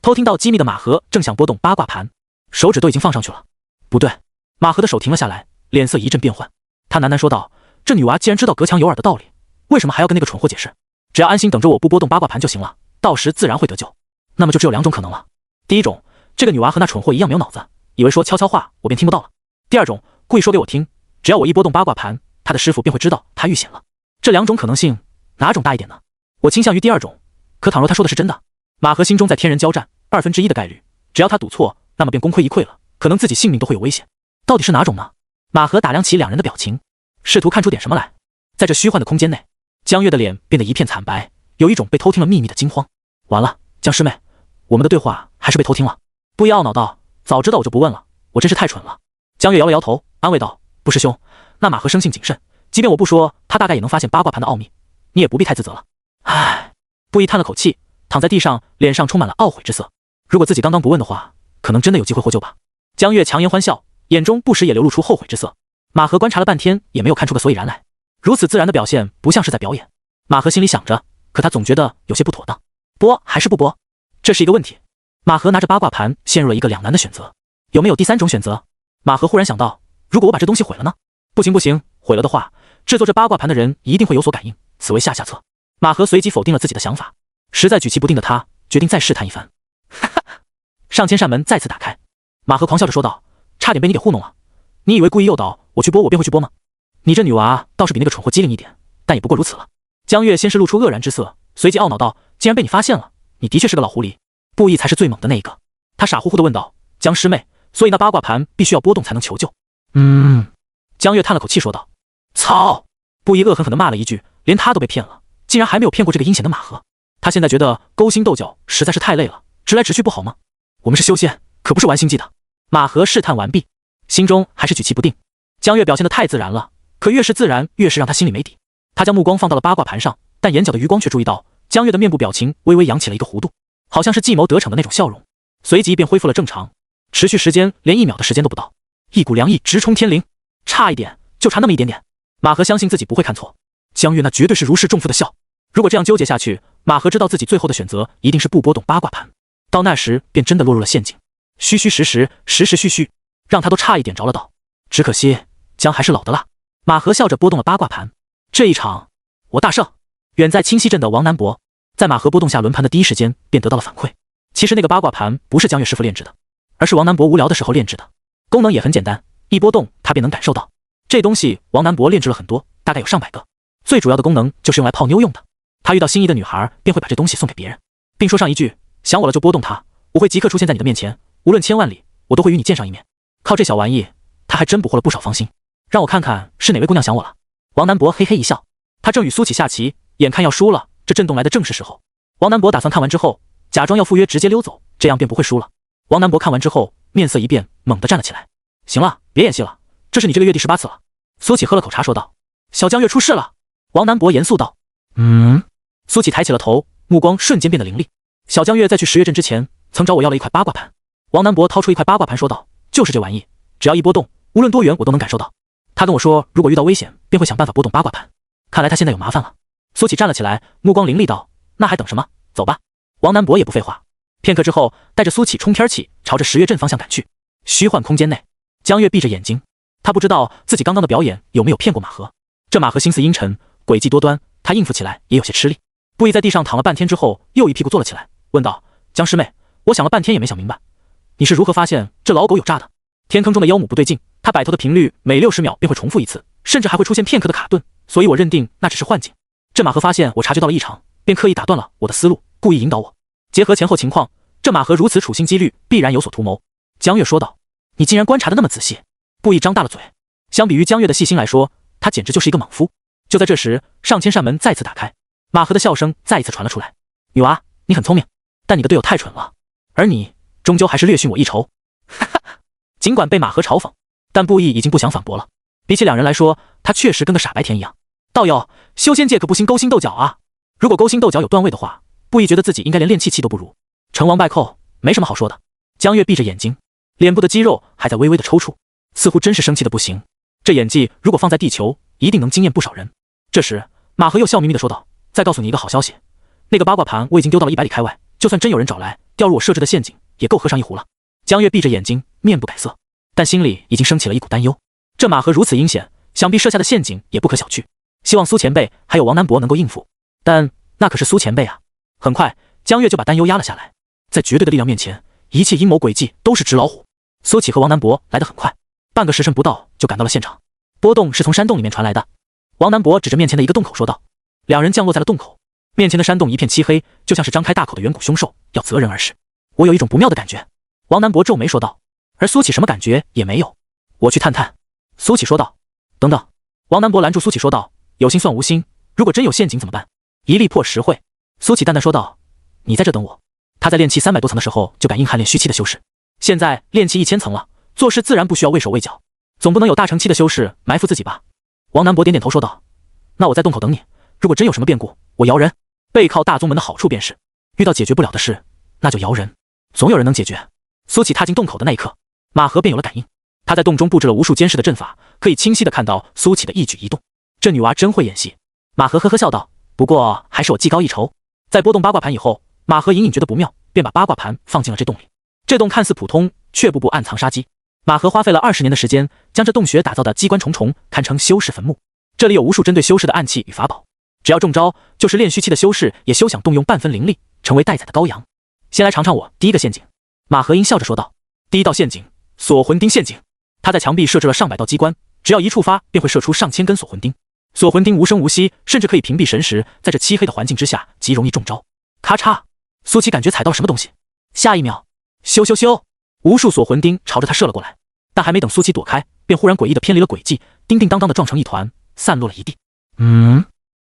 偷听到机密的马和正想拨动八卦盘，手指都已经放上去了。不对，马和的手停了下来，脸色一阵变幻。他喃喃说道：“这女娃既然知道隔墙有耳的道理，为什么还要跟那个蠢货解释？只要安心等着我不拨动八卦盘就行了，到时自然会得救。那么就只有两种可能了。第一种，这个女娃和那蠢货一样没有脑子，以为说悄悄话我便听不到了。第二种，故意说给我听，只要我一拨动八卦盘，他的师傅便会知道他遇险了。这两种可能性，哪种大一点呢？我倾向于第二种。可倘若他说的是真的，马和心中在天人交战，1/2的概率，只要他赌错，那么便功亏一篑了，可能自己性命都会有危险。到底是哪种呢？马和打量起两人的表情，试图看出点什么来。在这虚幻的空间内，江月的脸变得一片惨白，有一种被偷听了秘密的惊慌。完了，江师妹，我们的对话还是被偷听了。布衣懊恼道：“早知道我就不问了，我真是太蠢了。”江月摇了摇头，安慰道：“不师兄，那马和生性谨慎，即便我不说，他大概也能发现八卦盘的奥秘，你也不必太自责了。”唉，布衣叹了口气，躺在地上，脸上充满了懊悔之色。如果自己刚刚不问的话，可能真的有机会获救吧。江月强颜欢笑，眼中不时也流露出后悔之色。马和观察了半天，也没有看出个所以然来。如此自然的表现，不像是在表演。马和心里想着，可他总觉得有些不妥当。拨还是不拨，这是一个问题。马和拿着八卦盘，陷入了一个两难的选择。有没有第三种选择？马和忽然想到，如果我把这东西毁了呢？不行不行，毁了的话，制作这八卦盘的人一定会有所感应，此为下下策。马和随即否定了自己的想法。实在举棋不定的他，决定再试探一番。哈哈，上千扇门再次打开。马和狂笑着说道：“差点被你给糊弄了。你以为故意诱导我去拨，我便会去拨吗？你这女娃倒是比那个蠢货机灵一点，但也不过如此了。”江月先是露出愕然之色，随即懊恼道：“既然被你发现了，你的确是个老狐狸。布衣才是最猛的那一个。”他傻乎乎地问道：“江师妹，所以那八卦盘必须要拨动才能求救？”江月叹了口气说道：“操！”布衣恶狠狠地骂了一句，连他都被骗了，竟然还没有骗过这个阴险的马和。他现在觉得勾心斗角实在是太累了，直来直去不好吗？我们是修仙，可不是玩心计的。马和试探完毕，心中还是举棋不定。江月表现得太自然了，可越是自然，越是让他心里没底。他将目光放到了八卦盘上，但眼角的余光却注意到，江月的面部表情微微扬起了一个弧度，好像是计谋得逞的那种笑容，随即便恢复了正常。持续时间连1秒的时间都不到，一股凉意直冲天灵，差一点，就差那么一点点。马和相信自己不会看错，江月那绝对是如释重负的笑。如果这样纠结下去，马和知道自己最后的选择一定是不拨动八卦盘，到那时便真的落入了陷阱。虚虚实实，实实虚虚，让他都差一点着了道。只可惜姜还是老的辣。马和笑着拨动了八卦盘，这一场我大胜。远在清溪镇的王南博，在马和拨动下轮盘的第一时间便得到了反馈。其实那个八卦盘不是江月师傅炼制的，而是王南博无聊的时候炼制的。功能也很简单，一拨动他便能感受到。这东西王南博炼制了很多，大概有上百个。最主要的功能就是用来泡妞用的。他遇到心仪的女孩，便会把这东西送给别人，并说上一句：想我了就拨动它，我会即刻出现在你的面前，无论千万里，我都会与你见上一面。靠这小玩意，他还真捕获了不少芳心。让我看看是哪位姑娘想我了。王南博嘿嘿一笑，他正与苏起下棋，眼看要输了，这震动来的正是时候。王南博打算看完之后，假装要赴约直接溜走，这样便不会输了。王南博看完之后，面色一变，猛地站了起来。行了，别演戏了，这是你这个月第18次了。苏起喝了口茶说道。小江月出事了。王南博严肃道。苏起抬起了头，目光瞬间变得凌厉。小江月在去10月镇之前，曾找我要了一块八卦盘。王南博掏出一块八卦盘说道，就是这玩意，只要一波动，无论多远我都能感受到。他跟我说，如果遇到危险，便会想办法拨动八卦盘。看来他现在有麻烦了。苏起站了起来，目光凌厉道，那还等什么，走吧。王南博也不废话，片刻之后，带着苏起冲天起，朝着10月镇方向赶去。虚幻空间内，江月闭着眼睛，他不知道自己刚刚的表演有没有骗过马和。这马和心思阴沉，诡计多端，他应付起来也有些吃力。布衣在地上躺了半天之后，又一屁股坐了起来，问道，江师妹，我想了半天也没想明白，你是如何发现这老狗有诈的？天坑中的妖母不对劲，它摆头的频率每60秒便会重复一次，甚至还会出现片刻的卡顿，所以我认定那只是幻境。这马和发现我察觉到了异常，便刻意打断了我的思路，故意引导我。结合前后情况，这马和如此处心积虑，必然有所图谋。江月说道。你竟然观察得那么仔细。布衣张大了嘴，相比于江月的细心来说，他简直就是一个莽夫。就在这时，上千扇门再次打开，马和的笑声再一次传了出来。女娃，你很聪明，但你的队友太蠢了，而你终究还是略逊我一筹。哈哈，尽管被马和嘲讽，但布衣已经不想反驳了。比起两人来说，他确实跟个傻白甜一样。道友，修仙界可不兴勾心斗角啊！如果勾心斗角有段位的话，布衣觉得自己应该连练气都不如，成王败寇，没什么好说的。江月闭着眼睛，脸部的肌肉还在微微的抽搐，似乎真是生气的不行。这演技如果放在地球，一定能惊艳不少人。这时，马和又笑眯眯的说道：再告诉你一个好消息，那个八卦盘我已经丢到了100里开外，就算真有人找来，掉入我设置的陷阱，也够喝上一壶了。江月闭着眼睛，面不改色，但心里已经升起了一股担忧。这马和如此阴险，想必设下的陷阱也不可小觑。希望苏前辈还有王南博能够应付，但那可是苏前辈啊。很快，江月就把担忧压了下来。在绝对的力量面前，一切阴谋诡计都是纸老虎。苏起和王南博来得很快，半个时辰不到就赶到了现场。波动是从山洞里面传来的。王南博指着面前的一个洞口说道。两人降落在了洞口，面前的山洞一片漆黑，就像是张开大口的远古凶兽要择人而噬。我有一种不妙的感觉。王南博皱眉说道。而苏起什么感觉也没有。我去探探。苏起说道。等等。王南博拦住苏起说道。有心算无心，如果真有陷阱怎么办？一力破10会。苏起淡淡说道。你在这等我。他在炼气300多层的时候就感应汉炼虚气的修士，现在炼气1000层了，做事自然不需要畏手畏脚，总不能有大成期的修士埋伏自己吧？王南博点点头说道。那我在洞口等你，如果真有什么变故，我摇人。背靠大宗门的好处便是，遇到解决不了的事，那就摇人，总有人能解决。苏起踏进洞口的那一刻，马和便有了感应。他在洞中布置了无数监视的阵法，可以清晰地看到苏起的一举一动。这女娃真会演戏。马和呵呵笑道。不过还是我技高一筹。在拨动八卦盘以后，马和隐隐觉得不妙，便把八卦盘放进了这洞里。这洞看似普通，却步步暗藏杀机。马和花费了20年的时间，将这洞穴打造的机关重重，堪称修士坟墓。这里有无数针对修士的暗器与法宝，只要中招，就是炼虚气的修士也休想动用半分灵力，成为待宰的羔羊。先来尝尝我第一个陷阱。马和阴笑着说道。第一道陷阱，锁魂钉陷阱。他在墙壁设置了上百道机关，只要一触发，便会射出上千根锁魂钉。锁魂钉无声无息，甚至可以屏蔽神识，在这漆黑的环境之下，极容易中招。咔嚓，苏起感觉踩到了什么东西。下一秒，咻咻咻，无数锁魂钉朝着他射了过来。但还没等苏起躲开，便忽然诡异的偏离了轨迹，叮叮当当的撞成一团，散落了一地。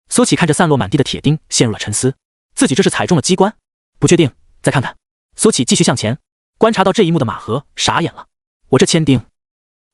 苏起看着散落满地的铁钉，陷入了沉思。自己这是踩中了机关？不确定，再看看。苏起继续向前，观察到这一幕的马和傻眼了。我这千钉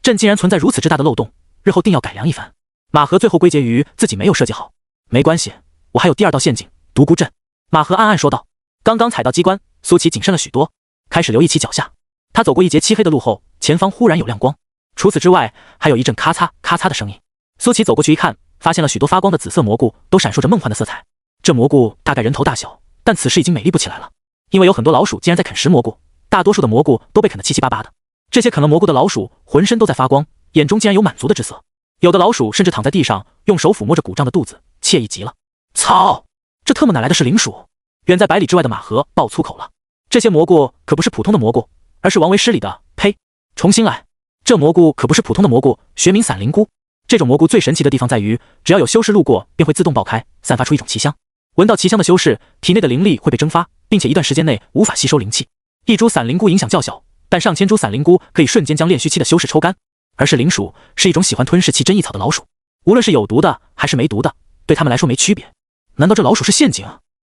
阵竟然存在如此之大的漏洞，日后定要改良一番。马和最后归结于自己没有设计好。没关系，我还有第2道陷阱，独孤阵。马和暗暗说道。刚刚踩到机关，苏琪谨慎了许多，开始留意起脚下。他走过一截漆黑的路后，前方忽然有亮光，除此之外，还有一阵咔嚓咔嚓的声音。苏琪走过去一看，发现了许多发光的紫色蘑菇，都闪烁着梦幻的色彩。这蘑菇大概人头大小，但此时已经美丽不起来了，因为有很多老鼠竟然在啃食蘑菇，大多数的蘑菇都被啃得七七八八的。这些啃了蘑菇的老鼠浑身都在发光，眼中竟然有满足的之色。有的老鼠甚至躺在地上，用手抚摸着鼓胀的肚子，惬意极了。操！这特么哪来的是灵鼠？远在百里之外的马和爆粗口了。这些蘑菇可不是普通的蘑菇，而是王维诗里的呸！重新来！这蘑菇可不是普通的蘑菇，学名散灵菇。这种蘑菇最神奇的地方在于，只要有修士路过，便会自动爆开，散发出一种奇香。闻到奇香的修士，体内的灵力会被蒸发，并且一段时间内无法吸收灵气。一株散灵菇影响较小，但上千株散灵菇可以瞬间将炼虚期的修士抽干。而是灵鼠是一种喜欢吞噬其真异草的老鼠，无论是有毒的还是没毒的，对他们来说没区别。难道这老鼠是陷阱？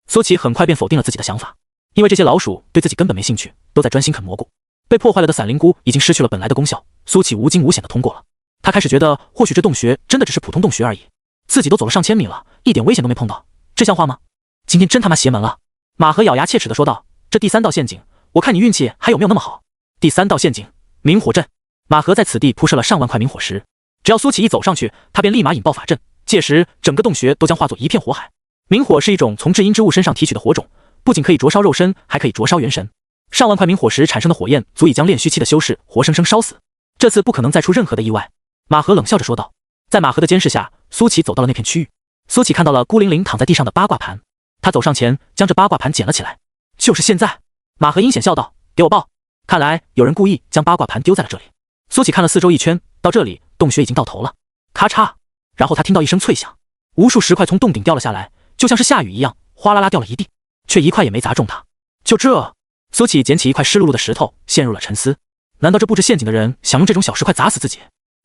苏琪很快便否定了自己的想法，因为这些老鼠对自己根本没兴趣，都在专心啃蘑菇。被破坏了的散灵菇已经失去了本来的功效，苏琪无惊无险地通过了。他开始觉得，或许这洞穴真的只是普通洞穴而已，自己都走了上千米了，一点危险都没碰到，这像话吗？今天真他妈邪门了！马和咬牙切齿地说道：“这第3道陷阱，我看你运气还有没有那么好？”第3道陷阱，明火阵。马和在此地铺设了上万块明火石，只要苏琪一走上去，他便立马引爆法阵，届时整个洞穴都将化作一片火海。明火是一种从至阴之物身上提取的火种，不仅可以灼烧肉身，还可以灼烧元神。上万块明火石产生的火焰足以将炼虚期的修士活生生烧死，这次不可能再出任何的意外。马和冷笑着说道。在马和的监视下，苏琪走到了那片区域。苏琪看到了孤零零躺在地上的八卦盘，他走上前将这八卦盘捡了起来。就是现在！马和阴险笑道：“给我爆！”看来有人故意将八卦盘丢在了这里。苏琪看了四周一圈，到这里洞穴已经到头了。咔嚓！然后他听到一声脆响，无数石块从洞顶掉了下来，就像是下雨一样，哗啦啦掉了一地，却一块也没砸中他。就这，苏琪捡起一块湿漉漉的石头，陷入了沉思。难道这布置陷阱的人想用这种小石块砸死自己？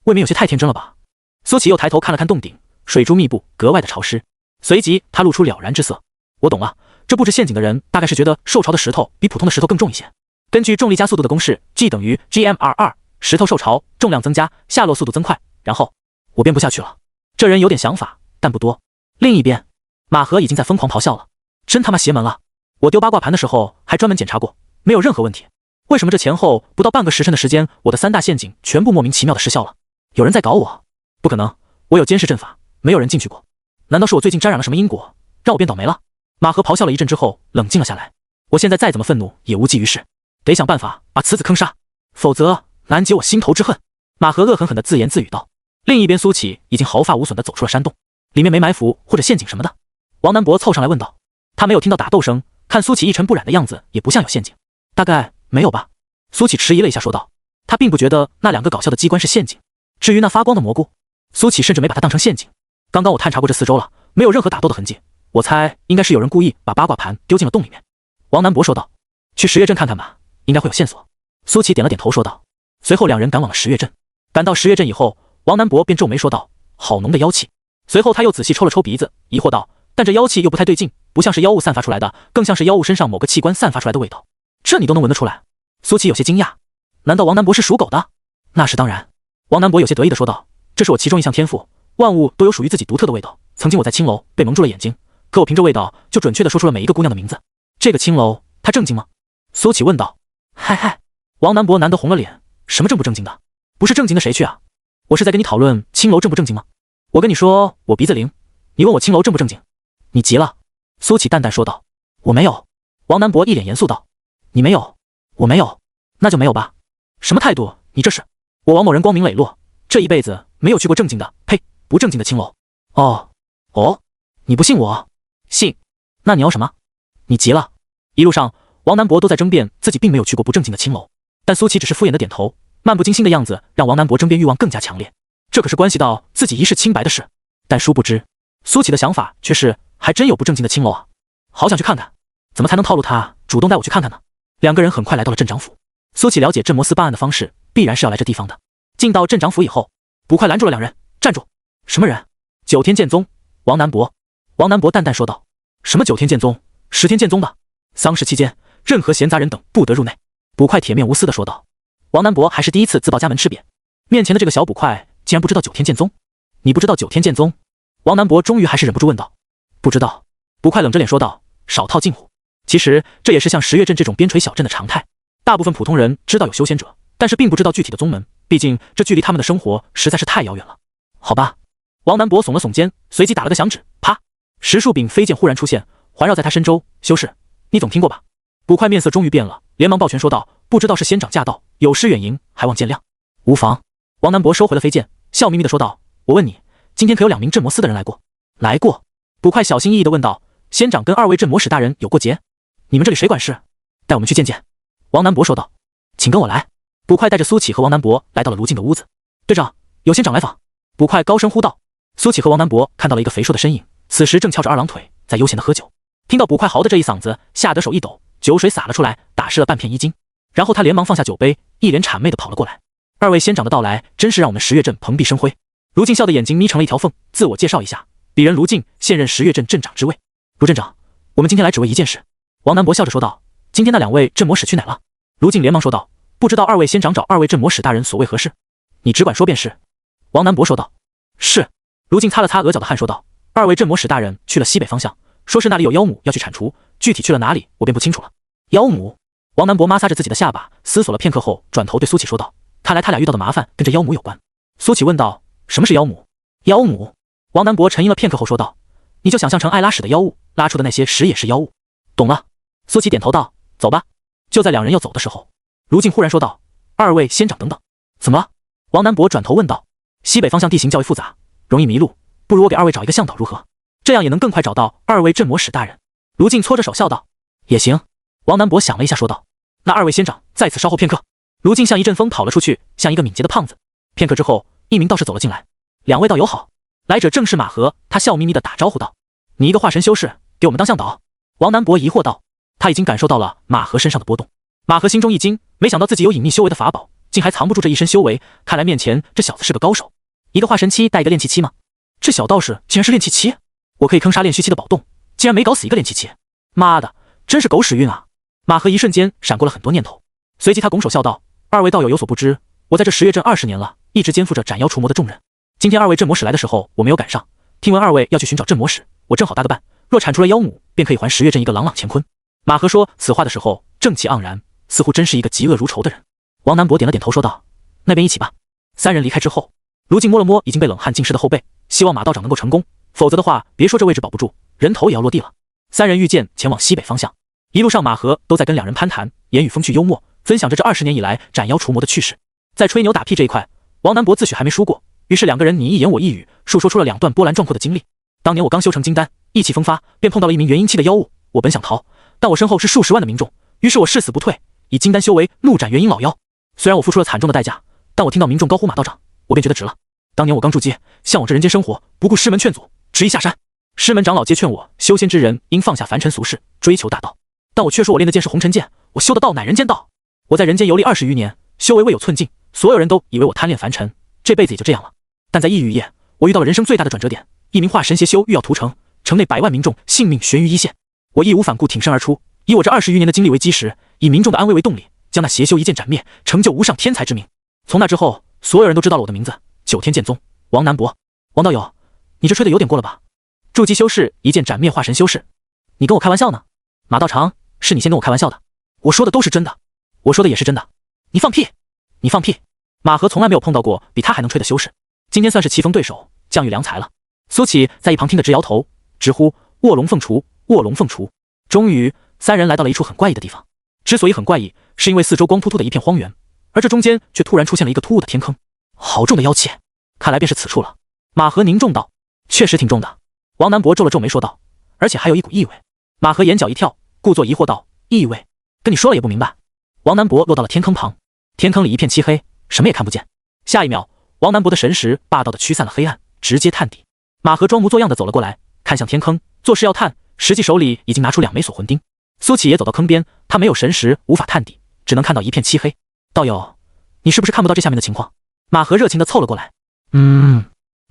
未免有些太天真了吧？苏琪又抬头看了看洞顶，水珠密布，格外的潮湿。随即他露出了然之色。我懂了，这布置陷阱的人大概是觉得受潮的石头比普通的石头更重一些。根据重力加速度的公式 ，G 等于 gmr2，石头受潮，重量增加，下落速度增快。然后我编不下去了。这人有点想法，但不多。另一边，马和已经在疯狂咆哮了。真他妈邪门了！我丢八卦盘的时候还专门检查过，没有任何问题。为什么这前后不到半个时辰的时间，我的3大陷阱全部莫名其妙的失效了？有人在搞我？不可能，我有监视阵法，没有人进去过。难道是我最近沾染了什么因果，让我变倒霉了？马和咆哮了一阵之后，冷静了下来。我现在再怎么愤怒也无济于事，得想办法把此子坑杀，否则难解我心头之恨。马和恶狠狠地自言自语道。另一边，苏琪已经毫发无损地走出了山洞，里面没埋伏或者陷阱什么的。王南博凑上来问道。他没有听到打斗声，看苏琪一尘不染的样子，也不像有陷阱。大概没有吧？苏琪迟疑了一下，说道。他并不觉得那2个搞笑的机关是陷阱。至于那发光的蘑菇，苏琪甚至没把它当成陷阱。刚刚我探查过这4周了，没有任何打斗的痕迹。我猜应该是有人故意把八卦盘丢进了洞里面。王南博说道。去十月镇看看吧，应该会有线索。苏琪点了点头说道。随后2人赶往了十月镇。赶到十月镇以后，王南博便皱眉说道：“好浓的妖气。”随后他又仔细抽了抽鼻子，疑惑道：“但这妖气又不太对劲，不像是妖物散发出来的，更像是妖物身上某个器官散发出来的味道。这你都能闻得出来？”苏琪有些惊讶。难道王南博是属狗的？那是当然。王南博有些得意地说道：“这是我其中一项天赋，万物都有属于自己独特的味道。曾经我在青楼被蒙住了眼睛，可我凭着味道就准确地说出了每一个姑娘的名字。这个青楼，它正经吗？”苏琪问道。嗨嗨，王南博难得红了脸。什么正不正经的？不是正经的谁去啊？我是在跟你讨论青楼正不正经吗？我跟你说我鼻子灵，你问我青楼正不正经？你急了。苏琪淡淡说道。我没有。王南博一脸严肃道。你没有？我没有。那就没有吧。什么态度？你这是？我王某人光明磊落，这一辈子没有去过正经的，呸，不正经的青楼。哦，你不信我？信。那你要什么？你急了。一路上，王南博都在争辩自己并没有去过不正经的青楼，但苏琪只是敷衍的点头，漫不经心的样子让王南博争辩欲望更加强烈。这可是关系到自己一世清白的事。但殊不知，苏琪的想法却是还真有不正经的青楼啊，好想去看看。怎么才能套路他主动带我去看看呢？2个人很快来到了镇长府。苏琪了解镇摩斯办案的方式，必然是要来这地方的。进到镇长府以后，捕快拦住了2人，站住！什么人？9天剑宗，王南博。王南博淡淡说道。什么9天剑宗，10天剑宗的？丧事期间，任何闲杂人等不得入内。捕快铁面无私地说道。王南博还是第一次自报家门吃瘪，面前的这个小捕快竟然不知道9天剑宗。你不知道9天剑宗？王南博终于还是忍不住问道。不知道。捕快冷着脸说道。少套近乎。其实这也是像十月镇这种边陲小镇的常态。大部分普通人知道有修仙者，但是并不知道具体的宗门，毕竟这距离他们的生活实在是太遥远了。好吧，王南博耸了耸肩，随即打了个响指，啪，10数柄飞剑忽然出现，环绕在他身周。修士，你总听过吧？捕快面色终于变了，连忙抱拳说道：“不知道是仙长驾到，有失远迎，还望见谅。”无妨。王南博收回了飞剑，笑眯眯地说道：“我问你，今天可有2名镇魔司的人来过？”来过。捕快小心翼翼地问道：“仙长跟2位镇魔使大人有过节？你们这里谁管事？带我们去见见。”王南博说道：“请跟我来。”捕快带着苏启和王南博来到了卢静的屋子。队长，有仙长来访。捕快高声呼道。苏启和王南博看到了一个肥硕的身影，此时正翘着2郎腿在悠闲地喝酒。听到捕快嚎的这一嗓子，吓得手一抖，酒水洒了出来，打湿了半片衣襟。然后他连忙放下酒杯，一脸谄媚地跑了过来。2位仙长的到来真是让我们十月镇蓬荜生辉。卢静笑的眼睛眯成了一条缝，自我介绍一下，鄙人卢静，现任十月镇镇长之位。卢镇长，我们今天来只为一件事。王南博笑着说道：“今天那2位镇魔使去哪了？”卢静连忙说道：“不知道2位仙长找2位镇魔使大人所为何事？你只管说便是。”王南博说道：“是。”卢静擦了擦额角的汗说道：“2位镇魔使大人去了西北方向，说是那里有妖母要去铲除，具体去了哪里我便不清楚了。”妖母？王南博抹擦着自己的下巴，思索了片刻后，转头对苏启说道：“看来他俩遇到的麻烦跟这妖母有关。”苏启问道：“什么是妖母？”妖母？王南博沉吟了片刻后说道：“你就想象成爱拉屎的妖物，拉出的那些屎也是妖物。”懂了。苏启点头道：“走吧。”就在2人要走的时候，卢静忽然说道：“2位仙长等等。”怎么了？王南博转头问道。西北方向地形较为复杂，容易迷路，不如我给2位找一个向导如何？这样也能更快找到2位镇魔使大人。卢静搓着手笑道：“也行。”王南博想了一下说道：“那2位仙长在此稍后片刻。”卢静像一阵风跑了出去，像一个敏捷的胖子。片刻之后，一名道士走了进来。“2位道友好。”来者正是马和，他笑眯眯地打招呼道：“你一个化神修士，给我们当向导？”王南博疑惑道。他已经感受到了马和身上的波动。马和心中一惊，没想到自己有隐秘修为的法宝，竟还藏不住这一身修为，看来面前这小子是个高手。一个化神期带一个炼气期吗？这小道士竟然是炼气期，我可以坑杀炼虚期的宝洞，竟然没搞死一个炼气期，妈的，真是狗屎运啊！马和一瞬间闪过了很多念头，随即他拱手笑道：“2位道友有所不知，我在这十月镇20年了，一直肩负着斩妖除魔的重任。今天2位镇魔使来的时候，我没有赶上，听闻2位要去寻找镇魔使，我正好搭个伴，若铲除了妖母，便可以还十月镇一个朗朗乾坤。”马和说此话的时候正气盎然，似乎真是一个嫉恶如仇的人。王南博点了点头说道：“那边一起吧。”3人离开之后，卢静摸了摸已经被冷汗浸湿的后背，希望马道长能够成功，否则的话别说这位置保不住，人头也要落地了。3人遇见前往西北方向，一路上马和都在跟2人攀谈，言语风趣幽默，分享着这20年以来斩妖除魔的趣事。在吹牛打屁这一块，王南博自诩还没输过，于是2个人你一言我一语，述说出了2段波澜壮阔的经历。当年我刚修成金丹，意气风发，便碰到了一名元婴期的妖物，我本想逃，但我身后是数十万的民众，于是我誓死不退，以金丹修为怒斩元婴老妖。虽然我付出了惨重的代价，但我听到民众高呼马道长，我便觉得值了。当年我刚筑基，向往着人间生活，不顾师门劝阻，执意下山。师门长老皆劝我，修仙之人应放下凡尘俗事，追求大道。但我却说我练的剑是红尘剑，我修的道乃人间道。我在人间游历20余年，修为未有寸进，所有人都以为我贪恋凡尘，这辈子也就这样了。但在异域夜，我遇到了人生最大的转折点，一名化神邪修欲要屠城，城内100万民众性命悬于一线。我义无反顾挺身而出，以我这20余年的经历为基石，以民众的安危为动力，将那邪修一剑斩灭，成就无上天才之名。从那之后，所有人都知道了我的名字，九天剑宗王南博。王道友，你这吹的有点过了吧？筑基修士一剑斩灭化神修士，你跟我开玩笑呢？马道长，是你先跟我开玩笑的，我说的都是真的，我说的也是真的。你放屁，你放屁！马和从来没有碰到过比他还能吹的修士，今天算是棋逢对手，将遇良才了。苏启在一旁听得直摇头，直呼卧龙凤雏，卧龙凤雏。终于，3人来到了一处很怪异的地方。之所以很怪异，是因为四周光秃秃的一片荒原，而这中间却突然出现了一个突兀的天坑，好重的妖气，看来便是此处了。马和凝重道：“确实挺重的。”王南博皱了皱眉说道：“而且还有一股异味。”马和眼角一跳，故作疑惑道：“异味？跟你说了也不明白。”王南博落到了天坑旁，天坑里一片漆黑，什么也看不见。下一秒，王南博的神识霸道地驱散了黑暗，直接探底。马和装模作样地走了过来，看向天坑，做事要探，实际手里已经拿出2枚锁魂钉。苏启也走到坑边，他没有神识，无法探底，只能看到一片漆黑。道友，你是不是看不到这下面的情况？马和热情地凑了过来。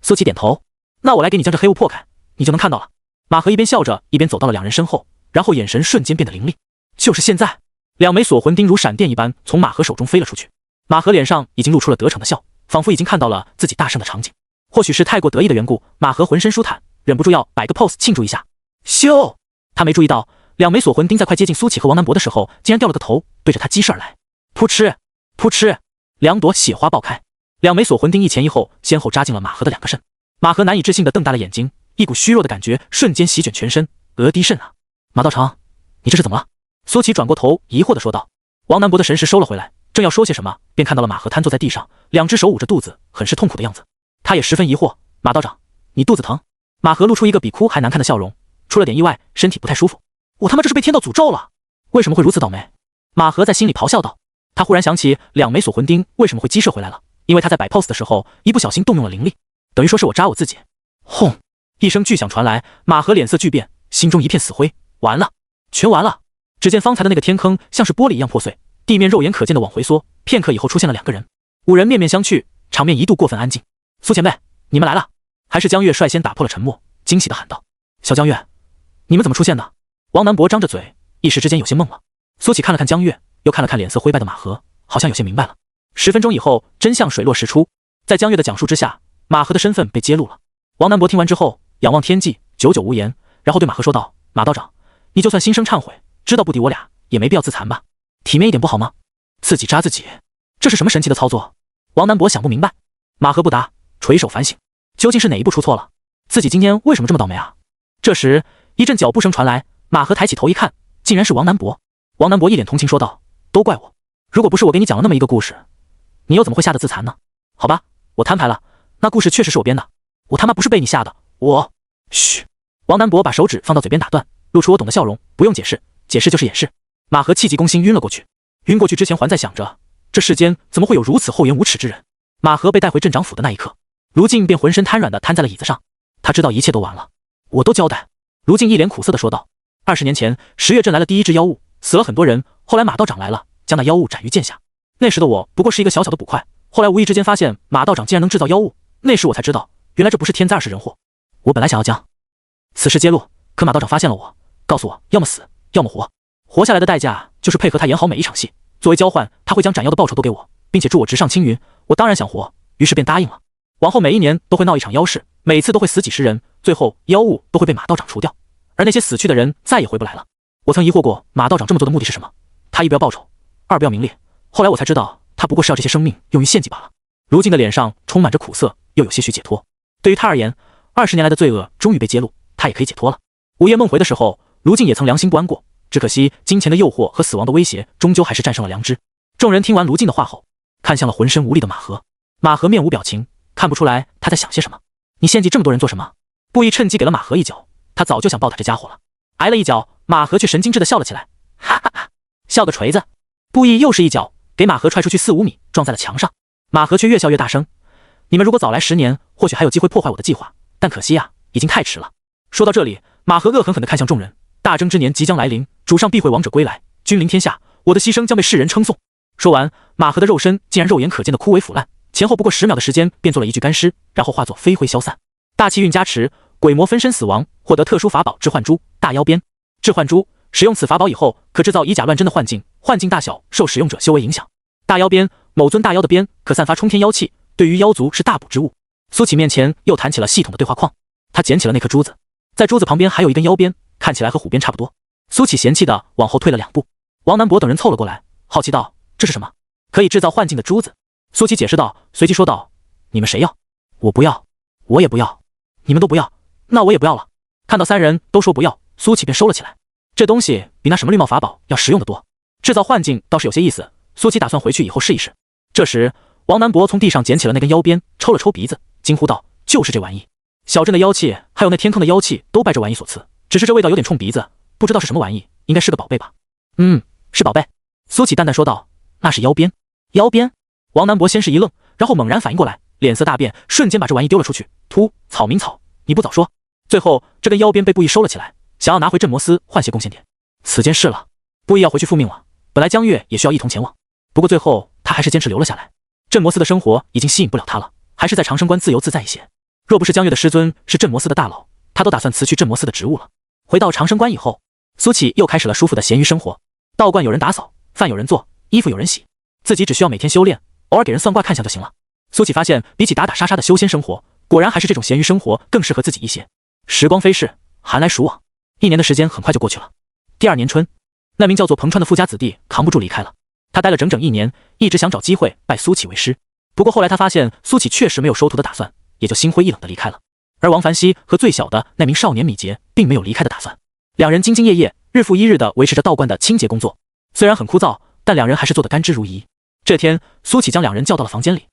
苏启点头。那我来给你将这黑雾破开，你就能看到了。马和一边笑着，一边走到了2人身后，然后眼神瞬间变得凌厉。就是现在，2枚锁魂钉如闪电一般从马和手中飞了出去。马和脸上已经露出了得逞的笑，仿佛已经看到了自己大胜的场景。或许是太过得意的缘故，马和浑身舒坦，忍不住要摆个 pose 庆祝一下。咻！他没注意到两枚锁魂钉在快接近苏启和王南博的时候，竟然掉了个头，对着他击射而来。噗嗤，噗嗤，两朵血花爆开，两枚锁魂钉一前一后，先后扎进了马和的两个肾。马和难以置信地瞪大了眼睛，一股虚弱的感觉瞬间席卷全身，额低肾啊！马道长，你这是怎么了？苏启转过头，疑惑地说道。王南博的神识收了回来，正要说些什么，便看到了马和瘫坐在地上，两只手捂着肚子，很是痛苦的样子。他也十分疑惑，马道长，你肚子疼？马和露出一个比哭还难看的笑容，出了点意外，身体不太舒服。我他妈这是被天道诅咒了？为什么会如此倒霉？马和在心里咆哮道。他忽然想起两枚锁魂钉为什么会击射回来了，因为他在摆 pose 的时候一不小心动用了灵力，等于说是我扎我自己。轰！一声巨响传来，马和脸色巨变，心中一片死灰，完了，全完了。只见方才的那个天坑像是玻璃一样破碎，地面肉眼可见的往回缩，片刻以后出现了两个人，五人面面相觑，场面一度过分安静。苏前辈，你们来了！还是江月率先打破了沉默，惊喜地喊道：“小江月，你们怎么出现的？”王南博张着嘴，一时之间有些懵了。苏启看了看江月，又看了看脸色灰败的马和，好像有些明白了。10分钟以后，真相水落石出，在江月的讲述之下，马和的身份被揭露了。王南博听完之后，仰望天际，久久无言，然后对马和说道：“马道长，你就算心生忏悔，知道不敌我俩，也没必要自残吧？体面一点不好吗？自己扎自己，这是什么神奇的操作？”王南博想不明白。马和不答，垂手反省，究竟是哪一步出错了？自己今天为什么这么倒霉啊？这时，一阵脚步声传来，马和抬起头一看，竟然是王南博。王南博一脸同情说道：“都怪我，如果不是我给你讲了那么一个故事，你又怎么会吓得自残呢？好吧，我摊牌了，那故事确实是我编的，我他妈不是被你吓的，我……嘘。”王南博把手指放到嘴边打断，露出我懂的笑容，不用解释，解释就是掩饰。马和气急攻心晕了过去，晕过去之前还在想着，这世间怎么会有如此厚颜无耻之人？马和被带回镇长府的那一刻，卢静便浑身瘫软地瘫在了椅子上，他知道一切都完了，我都交代。卢静一脸苦涩地说道：“20年前10月镇来了第一只妖物，死了很多人，后来马道长来了，将那妖物斩于剑下。那时的我不过是一个小小的捕快，后来无意之间发现马道长竟然能制造妖物，那时我才知道，原来这不是天灾，而是人祸。我本来想要将此事揭露，可马道长发现了我，告诉我要么死，要么活，活下来的代价就是配合他演好每一场戏，作为交换，他会将斩妖的报酬都给我，并且助我直上青云。我当然想活，于是便答应了。往后每一年都会闹一场妖事，每次都会死几十人，最后妖物都会被马道长除掉，而那些死去的人再也回不来了。我曾疑惑过马道长这么做的目的是什么，他一不要报酬，二不要名利，后来我才知道他不过是要这些生命用于献祭罢了。”如今的脸上充满着苦涩，又有些许解脱。对于他而言，20年来的罪恶终于被揭露，他也可以解脱了。午夜梦回的时候，卢静也曾良心不安过，只可惜金钱的诱惑和死亡的威胁，终究还是战胜了良知。众人听完卢静的话后，看向了浑身无力的马和。马和面无表情，看不出来他在想些什么。你献祭这么多人做什么？布衣趁机给了马和一脚，他早就想抱他这家伙了。挨了一脚，马和却神经质地笑了起来，哈哈哈，笑个锤子！布衣又是一脚，给马和踹出去4、5米，撞在了墙上。马和却越笑越大声，你们如果早来10年，或许还有机会破坏我的计划，但可惜啊，已经太迟了。说到这里，马和恶狠狠地看向众人，大争之年即将来临，主上必会王者归来，君临天下，我的牺牲将被世人称颂。说完，马和的肉身竟然肉眼可见的枯萎腐烂，前后不过10秒的时间便做了一具干尸，然后化作飞灰消散。大气运加持，鬼魔分身死亡，获得特殊法宝置换珠大妖鞭。置换珠使用此法宝以后，可制造以假乱真的幻境，幻境大小受使用者修为影响。大妖鞭，某尊大妖的鞭可散发冲天妖气，对于妖族是大补之物。苏启面前又弹起了系统的对话框，他捡起了那颗珠子，在珠子旁边还有一根妖鞭，看起来和虎鞭差不多。苏启嫌弃的往后退了2步，王南博等人凑了过来，好奇道：“这是什么？”可以制造幻境的珠子。苏启解释道，随即说道：“你们谁要？我不要，我也不要，你们都不要，那我也不要了。”看到3人都说不要，苏启便收了起来。这东西比那什么绿帽法宝要实用的多，制造幻境倒是有些意思。苏启打算回去以后试一试。这时，王南博从地上捡起了那根妖鞭，抽了抽鼻子，惊呼道：“就是这玩意！小镇的妖气，还有那天坑的妖气，都拜这玩意所赐。只是这味道有点冲鼻子，不知道是什么玩意，应该是个宝贝吧？”“是宝贝。”苏启淡淡说道。“那是妖鞭。”“妖鞭？”王南博先是一愣，然后猛然反应过来，脸色大变，瞬间把这玩意丢了出去。“秃草名草，你不早说！”最后，这根妖鞭被布衣收了起来，想要拿回镇摩斯换些贡献点。此间事了，布衣要回去复命了。本来江月也需要一同前往，不过最后他还是坚持留了下来。镇摩斯的生活已经吸引不了他了，还是在长生关自由自在一些。若不是江月的师尊是镇摩斯的大佬，他都打算辞去镇摩斯的职务了。回到长生关以后，苏启又开始了舒服的闲鱼生活。道观有人打扫，饭有人做，衣服有人洗，自己只需要每天修炼，偶尔给人算卦看相就行了。苏启发现，比起打打杀杀的修仙生活，果然还是这种闲鱼生活更适合自己一些。时光飞逝，寒来暑往，1年的时间很快就过去了。第2年春，那名叫做彭川的富家子弟扛不住离开了。他待了整整1年，一直想找机会拜苏启为师。不过后来他发现苏启确实没有收徒的打算，也就心灰意冷的离开了。而王凡熙和最小的那名少年米杰并没有离开的打算，两人兢兢业业，日复一日地维持着道观的清洁工作。虽然很枯燥，但两人还是做得甘之如饴。这天，苏启将两人叫到了房间里。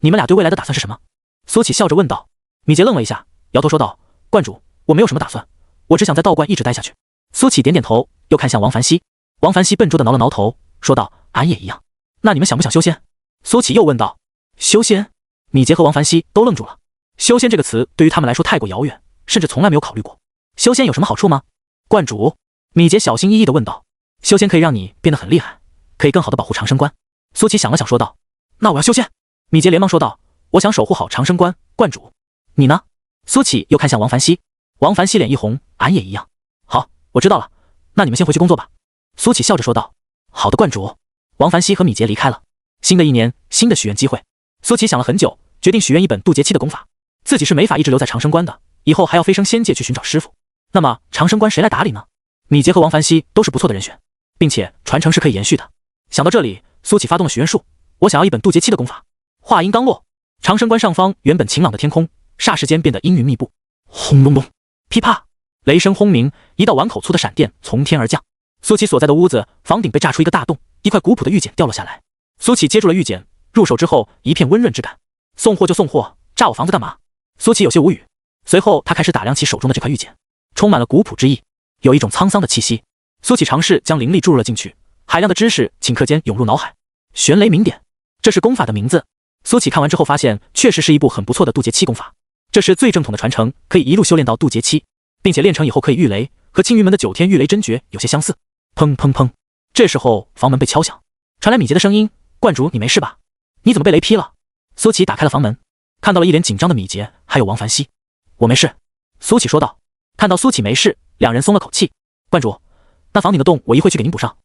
你们俩对未来的打算是什么？苏启笑着问道。米杰愣了一下，摇头说道：观主，我没有什么打算，我只想在道观一直待下去。苏启点点头，又看向王凡熙。王凡熙笨拙地挠了挠头，说道：俺也一样。那你们想不想修仙？苏启又问道。修仙？米杰和王凡熙都愣住了。修仙这个词对于他们来说太过遥远，甚至从来没有考虑过。修仙有什么好处吗？观主，米杰小心翼翼地问道。修仙可以让你变得很厉害，可以更好地保护长生关。苏启想了想说道。那我要修仙。米杰连忙说道。我想守护好长生关，观主。你呢？苏启又看向王凡熙。王凡熙脸一红，俺也一样。好，我知道了，那你们先回去工作吧。苏启笑着说道。好的，观主。王凡熙和米杰离开了。新的一年，新的许愿机会。苏启想了很久，决定许愿一本渡劫期的功法。自己是没法一直留在长生关的，以后还要飞升仙界去寻找师傅。那么长生关谁来打理呢？米杰和王凡熙都是不错的人选，并且传承是可以延续的。想到这里，苏启发动了许愿术。我想要一本渡劫期的功法。话音刚落，长生关上方原本晴朗的天空霎时间变得阴云密布。轰隆隆，噼啪，雷声轰鸣，一道碗口粗的闪电从天而降。苏启所在的屋子房顶被炸出一个大洞，一块古朴的玉简掉落下来。苏启接住了玉简，入手之后一片温润之感。送货就送货，炸我房子干嘛？苏启有些无语。随后他开始打量起手中的这块玉简，充满了古朴之意，有一种沧桑的气息。苏启尝试将灵力注入了进去，海量的知识顷刻间涌入脑海。玄雷明典，这是功法的名字。苏启看完之后发现，确实是一部很不错的渡劫期功法。这是最正统的传承，可以一路修炼到渡劫期，并且练成以后可以御雷，和青云门的9天御雷真诀有些相似。砰砰砰！这时候房门被敲响，传来米杰的声音：观主，你没事吧？你怎么被雷劈了？苏启打开了房门，看到了一脸紧张的米杰，还有王凡熙。我没事，苏启说道。看到苏启没事，两人松了口气。观主，那房顶的洞我一会去给您补上。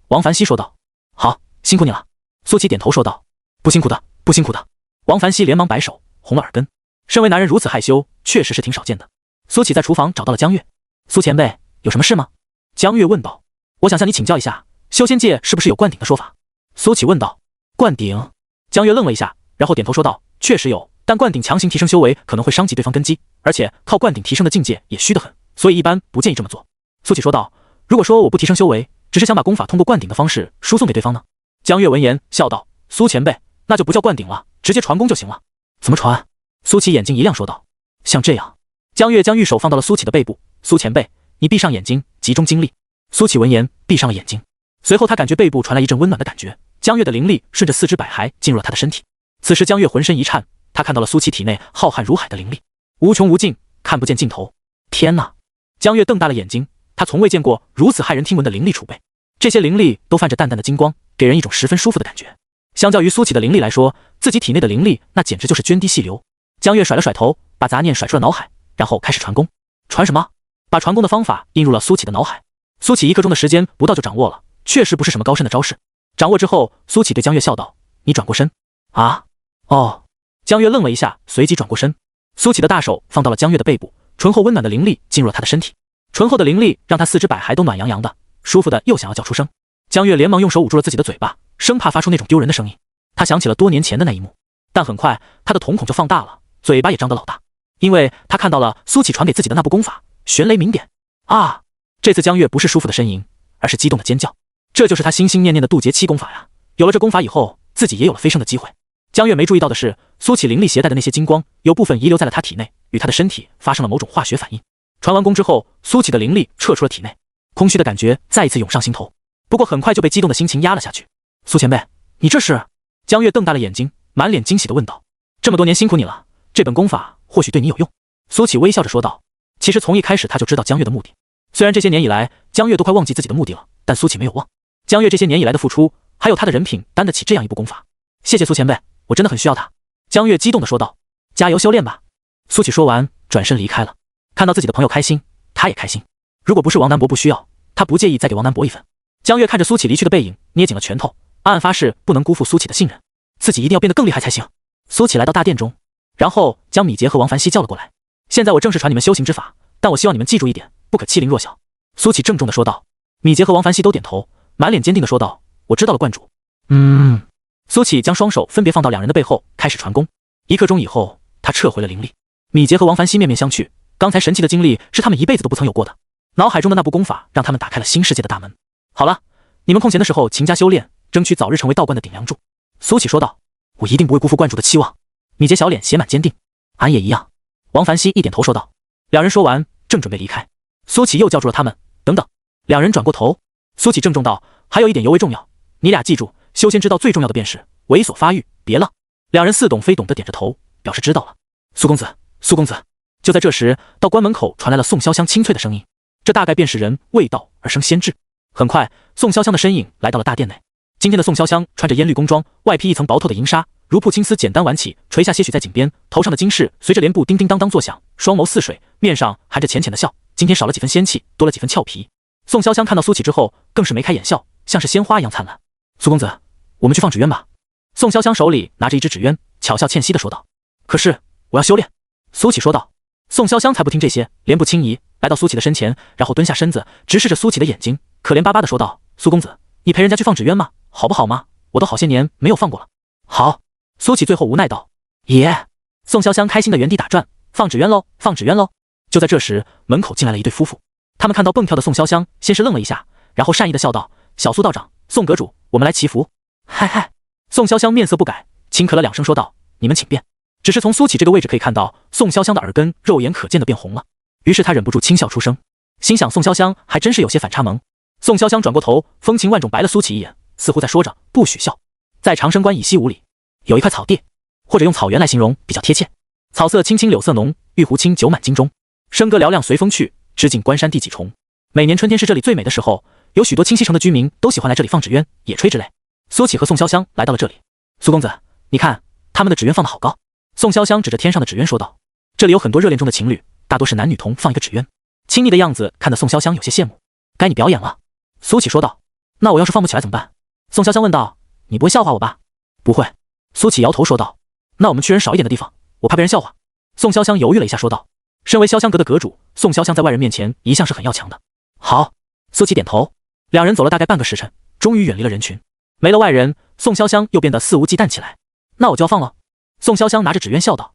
王凡熙说道。好，辛苦你了。苏启点头说道。不辛苦的，不辛苦的。王凡熙连忙摆手，红了耳根。身为男人如此害羞，确实是挺少见的。苏启在厨房找到了江月。苏前辈，有什么事吗？江月问道。我想向你请教一下，修仙界是不是有灌顶的说法？苏启问道。灌顶？江月愣了一下，然后点头说道。确实有，但灌顶强行提升修为可能会伤及对方根基，而且靠灌顶提升的境界也虚得很，所以一般不建议这么做。苏启说道。如果说我不提升修为，只是想把功法通过灌顶的方式输送给对方呢？江月闻言笑道。苏前辈，那就不叫灌顶了，直接传功就行了。怎么传？苏启眼睛一亮说道。像这样。江月将玉手放到了苏启的背部。苏前辈，你闭上眼睛，集中精力。苏启闻言闭上了眼睛，随后他感觉背部传来一阵温暖的感觉，江月的灵力顺着四肢百骸进入了他的身体。此时江月浑身一颤，他看到了苏启体内浩瀚如海的灵力，无穷无尽，看不见尽头。天哪！江月瞪大了眼睛，他从未见过如此骇人听闻的灵力储备，这些灵力都泛着淡淡的金光，给人一种十分舒服的感觉。相较于苏启的灵力来说，自己体内的灵力那简直就是涓滴细流。江月甩了甩头，把杂念甩出了脑海，然后开始传功。传什么？把传功的方法印入了苏启的脑海。苏启1刻钟的时间不到就掌握了，确实不是什么高深的招式。掌握之后，苏启对江月笑道：你转过身。啊？哦。江月愣了一下，随即转过身。苏启的大手放到了江月的背部，醇厚温暖的灵力进入了他的身体。醇厚的灵力让他四肢百骸都暖洋洋的，舒服的又想要叫出声。江月连忙用手捂住了自己的嘴巴，生怕发出那种丢人的声音。他想起了多年前的那一幕，但很快他的瞳孔就放大了，嘴巴也张得老大，因为他看到了苏启传给自己的那部功法玄雷明典。啊！这次江月不是舒服的呻吟，而是激动的尖叫。这就是他心心念念的渡劫期功法呀！有了这功法以后，自己也有了飞升的机会。江月没注意到的是，苏启灵力携带的那些金光，有部分遗留在了他体内，与他的身体发生了某种化学反应。传完功之后，苏启的灵力撤出了体内，空虚的感觉再一次涌上心头。不过很快就被激动的心情压了下去。苏前辈，你这是？江月瞪大了眼睛，满脸惊喜地问道。这么多年辛苦你了，这本功法或许对你有用。苏启微笑着说道。其实从一开始他就知道江月的目的，虽然这些年以来江月都快忘记自己的目的了，但苏启没有忘。江月这些年以来的付出，还有他的人品，担得起这样一部功法。谢谢苏前辈，我真的很需要他。江月激动地说道。加油修炼吧。苏启说完转身离开了。看到自己的朋友开心，他也开心。如果不是王南博不需要，他不介意再给王南博一份。江月看着苏启离去的背影，捏紧了拳头，暗暗发誓不能辜负苏启的信任，自己一定要变得更厉害才行。苏启来到大殿中，然后将米杰和王凡熙叫了过来。现在我正式传你们修行之法，但我希望你们记住一点，不可欺凌弱小。苏启郑重地说道。米杰和王凡熙都点头，满脸坚定地说道：“我知道了，观主。”苏启将双手分别放到两人的背后，开始传功。1刻钟以后，他撤回了灵力。米杰和王凡熙面面相觑，刚才神奇的经历是他们一辈子都不曾有过的，脑海中的那部功法让他们打开了新世界的大门。好了，你们空闲的时候勤加修炼，争取早日成为道观的顶梁柱。苏启说道：“我一定不会辜负观主的期望。”米杰小脸写满坚定：“俺也一样。”王凡熙一点头说道。两人说完，正准备离开，苏启又叫住了他们：“等等！”两人转过头，苏启郑重道：“还有一点尤为重要，你俩记住，修仙之道最重要的便是猥琐发育，别了。”两人似懂非懂地点着头，表示知道了。苏公子，苏公子！就在这时，道观门口传来了宋潇湘清脆的声音，这大概便是人为道而生先智。很快，宋潇湘的身影来到了大殿内。今天的宋潇湘穿着烟绿宫装，外披一层薄透的银纱，如瀑青丝简单挽起，垂下些许在颈边，头上的金饰随着帘布叮叮当当作响，双眸似水，面上含着浅浅的笑。今天少了几分仙气，多了几分俏皮。宋潇湘看到苏启之后，更是眉开眼笑，像是鲜花一样灿烂。苏公子，我们去放纸鸢吧。宋潇湘手里拿着一只纸鸢，巧笑倩兮地说道。可是我要修炼。苏启说道。宋潇湘才不听这些，莲步轻移来到苏启的身前，然后蹲下身子，直视着苏启的眼睛，可怜巴巴地说道：“苏公子，你陪人家去放纸鸢吗？好不好吗？我都好些年没有放过了。”好。苏启最后无奈道：“爷。”宋潇湘开心的原地打转，放纸鸢喽，放纸鸢喽。就在这时，门口进来了一对夫妇。他们看到蹦跳的宋潇湘，先是愣了一下，然后善意地笑道：“小苏道长，宋阁主，我们来祈福。”嗨嗨。宋潇湘面色不改，轻咳了2声说道：“你们请便。”只是从苏启这个位置可以看到，宋潇湘的耳根肉眼可见的变红了。于是他忍不住轻笑出声，心想宋潇湘还真是有些反差萌。宋潇湘转过头，风情万种白了苏启一眼，似乎在说着不许笑。在长生关以西5里，有一块草地，或者用草原来形容比较贴切。草色青青柳色浓，玉壶清酒满京中。笙歌嘹亮随风去，织尽关山地几重。每年春天是这里最美的时候，有许多清溪城的居民都喜欢来这里放纸鸢、野炊之类。苏启和宋潇湘来到了这里。苏公子，你看他们的纸鸢放得好高。宋潇湘指着天上的纸鸢说道。这里有很多热恋中的情侣，大多是男女同放一个纸鸢，亲昵的样子看得宋潇湘有些羡慕。该你表演了。苏启说道。那我要是放不起来怎么办？宋潇湘问道。你不会笑话我吧？不会。苏启摇头说道。那我们去人少一点的地方，我怕被人笑话。宋潇湘犹豫了一下说道。身为潇湘阁的阁主，宋潇湘在外人面前一向是很要强的。好。苏启点头。两人走了大概半个时辰，终于远离了人群。没了外人，宋潇湘又变得肆无忌惮起来。那我就要放了。宋潇湘拿着纸鸢笑道。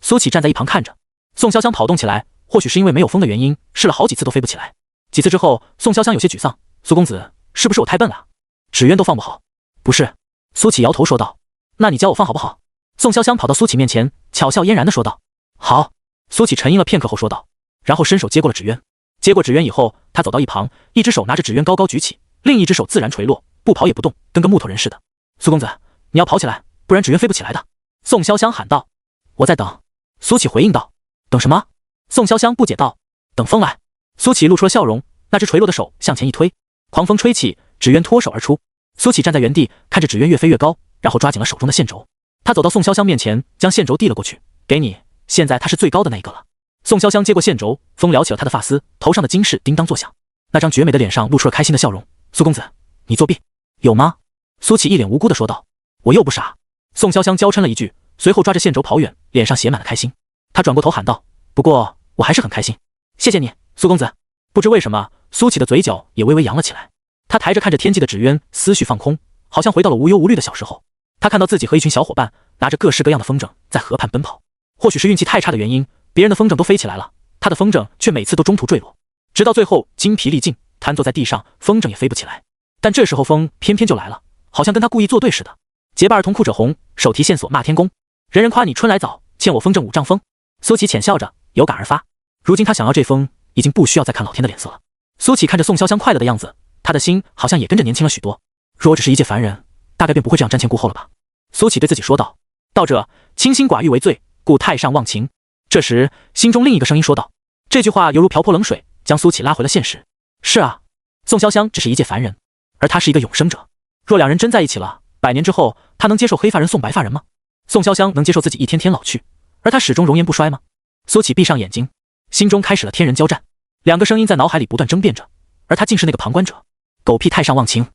苏启站在一旁看着。宋潇湘跑动起来，或许是因为没有风的原因，试了好几次都飞不起来。几次之后，宋潇湘有些沮丧。苏公子，是不是我太笨了？纸鸢都放不好。不是。苏启摇头说道。那你教我放好不好？宋潇湘跑到苏启面前，巧笑嫣然地说道。好。苏启沉吟了片刻后说道，然后伸手接过了纸鸢。接过纸鸢以后，他走到一旁，一只手拿着纸鸢高高举起，另一只手自然垂落，不跑也不动，跟个木头人似的。苏公子，你要跑起来，不然纸鸢飞不起来的。宋潇湘喊道。我在等。苏启回应道。等什么？宋潇湘不解道。等风来。苏启露出了笑容，那只垂落的手向前一推，狂风吹起，纸鸢脱手而出。苏启站在原地，看着纸鸢越飞越高，然后抓紧了手中的线轴。他走到宋潇湘面前，将线轴递了过去。给你，现在他是最高的那个了。宋潇湘接过线轴，风撩起了他的发丝，头上的金饰叮当作响，那张绝美的脸上露出了开心的笑容。苏公子，你作弊有吗？苏启一脸无辜地说道。我又不傻。宋潇湘娇嗔了一句，随后抓着线轴跑远，脸上写满了开心。他转过头喊道。不过我还是很开心，谢谢你，苏公子。不知为什么，苏启的嘴角也微微扬了起来。他抬着看着天际的纸鸢，思绪放空，好像回到了无忧无虑的小时候。他看到自己和一群小伙伴拿着各式各样的风筝在河畔奔跑。或许是运气太差的原因，别人的风筝都飞起来了，他的风筝却每次都中途坠落，直到最后精疲力尽，瘫坐在地上，风筝也飞不起来。但这时候风偏偏就来了，好像跟他故意作对似的。结伴儿同裤者红，手提线索骂天公，人人夸你春来早，欠我风筝5丈风。苏启浅笑着，有感而发。如今他想要这风，已经不需要再看老天的脸色了。苏启看着宋潇湘快乐的样子，他的心好像也跟着年轻了许多。若我只是一介凡人，大概便不会这样瞻前顾后了吧。苏启对自己说道。道者，清心寡欲为罪，故太上忘情。这时心中另一个声音说道。这句话犹如瓢泼冷水，将苏启拉回了现实。是啊，宋潇湘只是一介凡人，而他是一个永生者。若两人真在一起了，100年之后，他能接受黑发人送白发人吗？宋潇湘能接受自己一天天老去，而他始终容颜不衰吗？苏启闭上眼睛，心中开始了天人交战。两个声音在脑海里不断争辩着，而他竟是那个旁观者。狗屁太上忘情，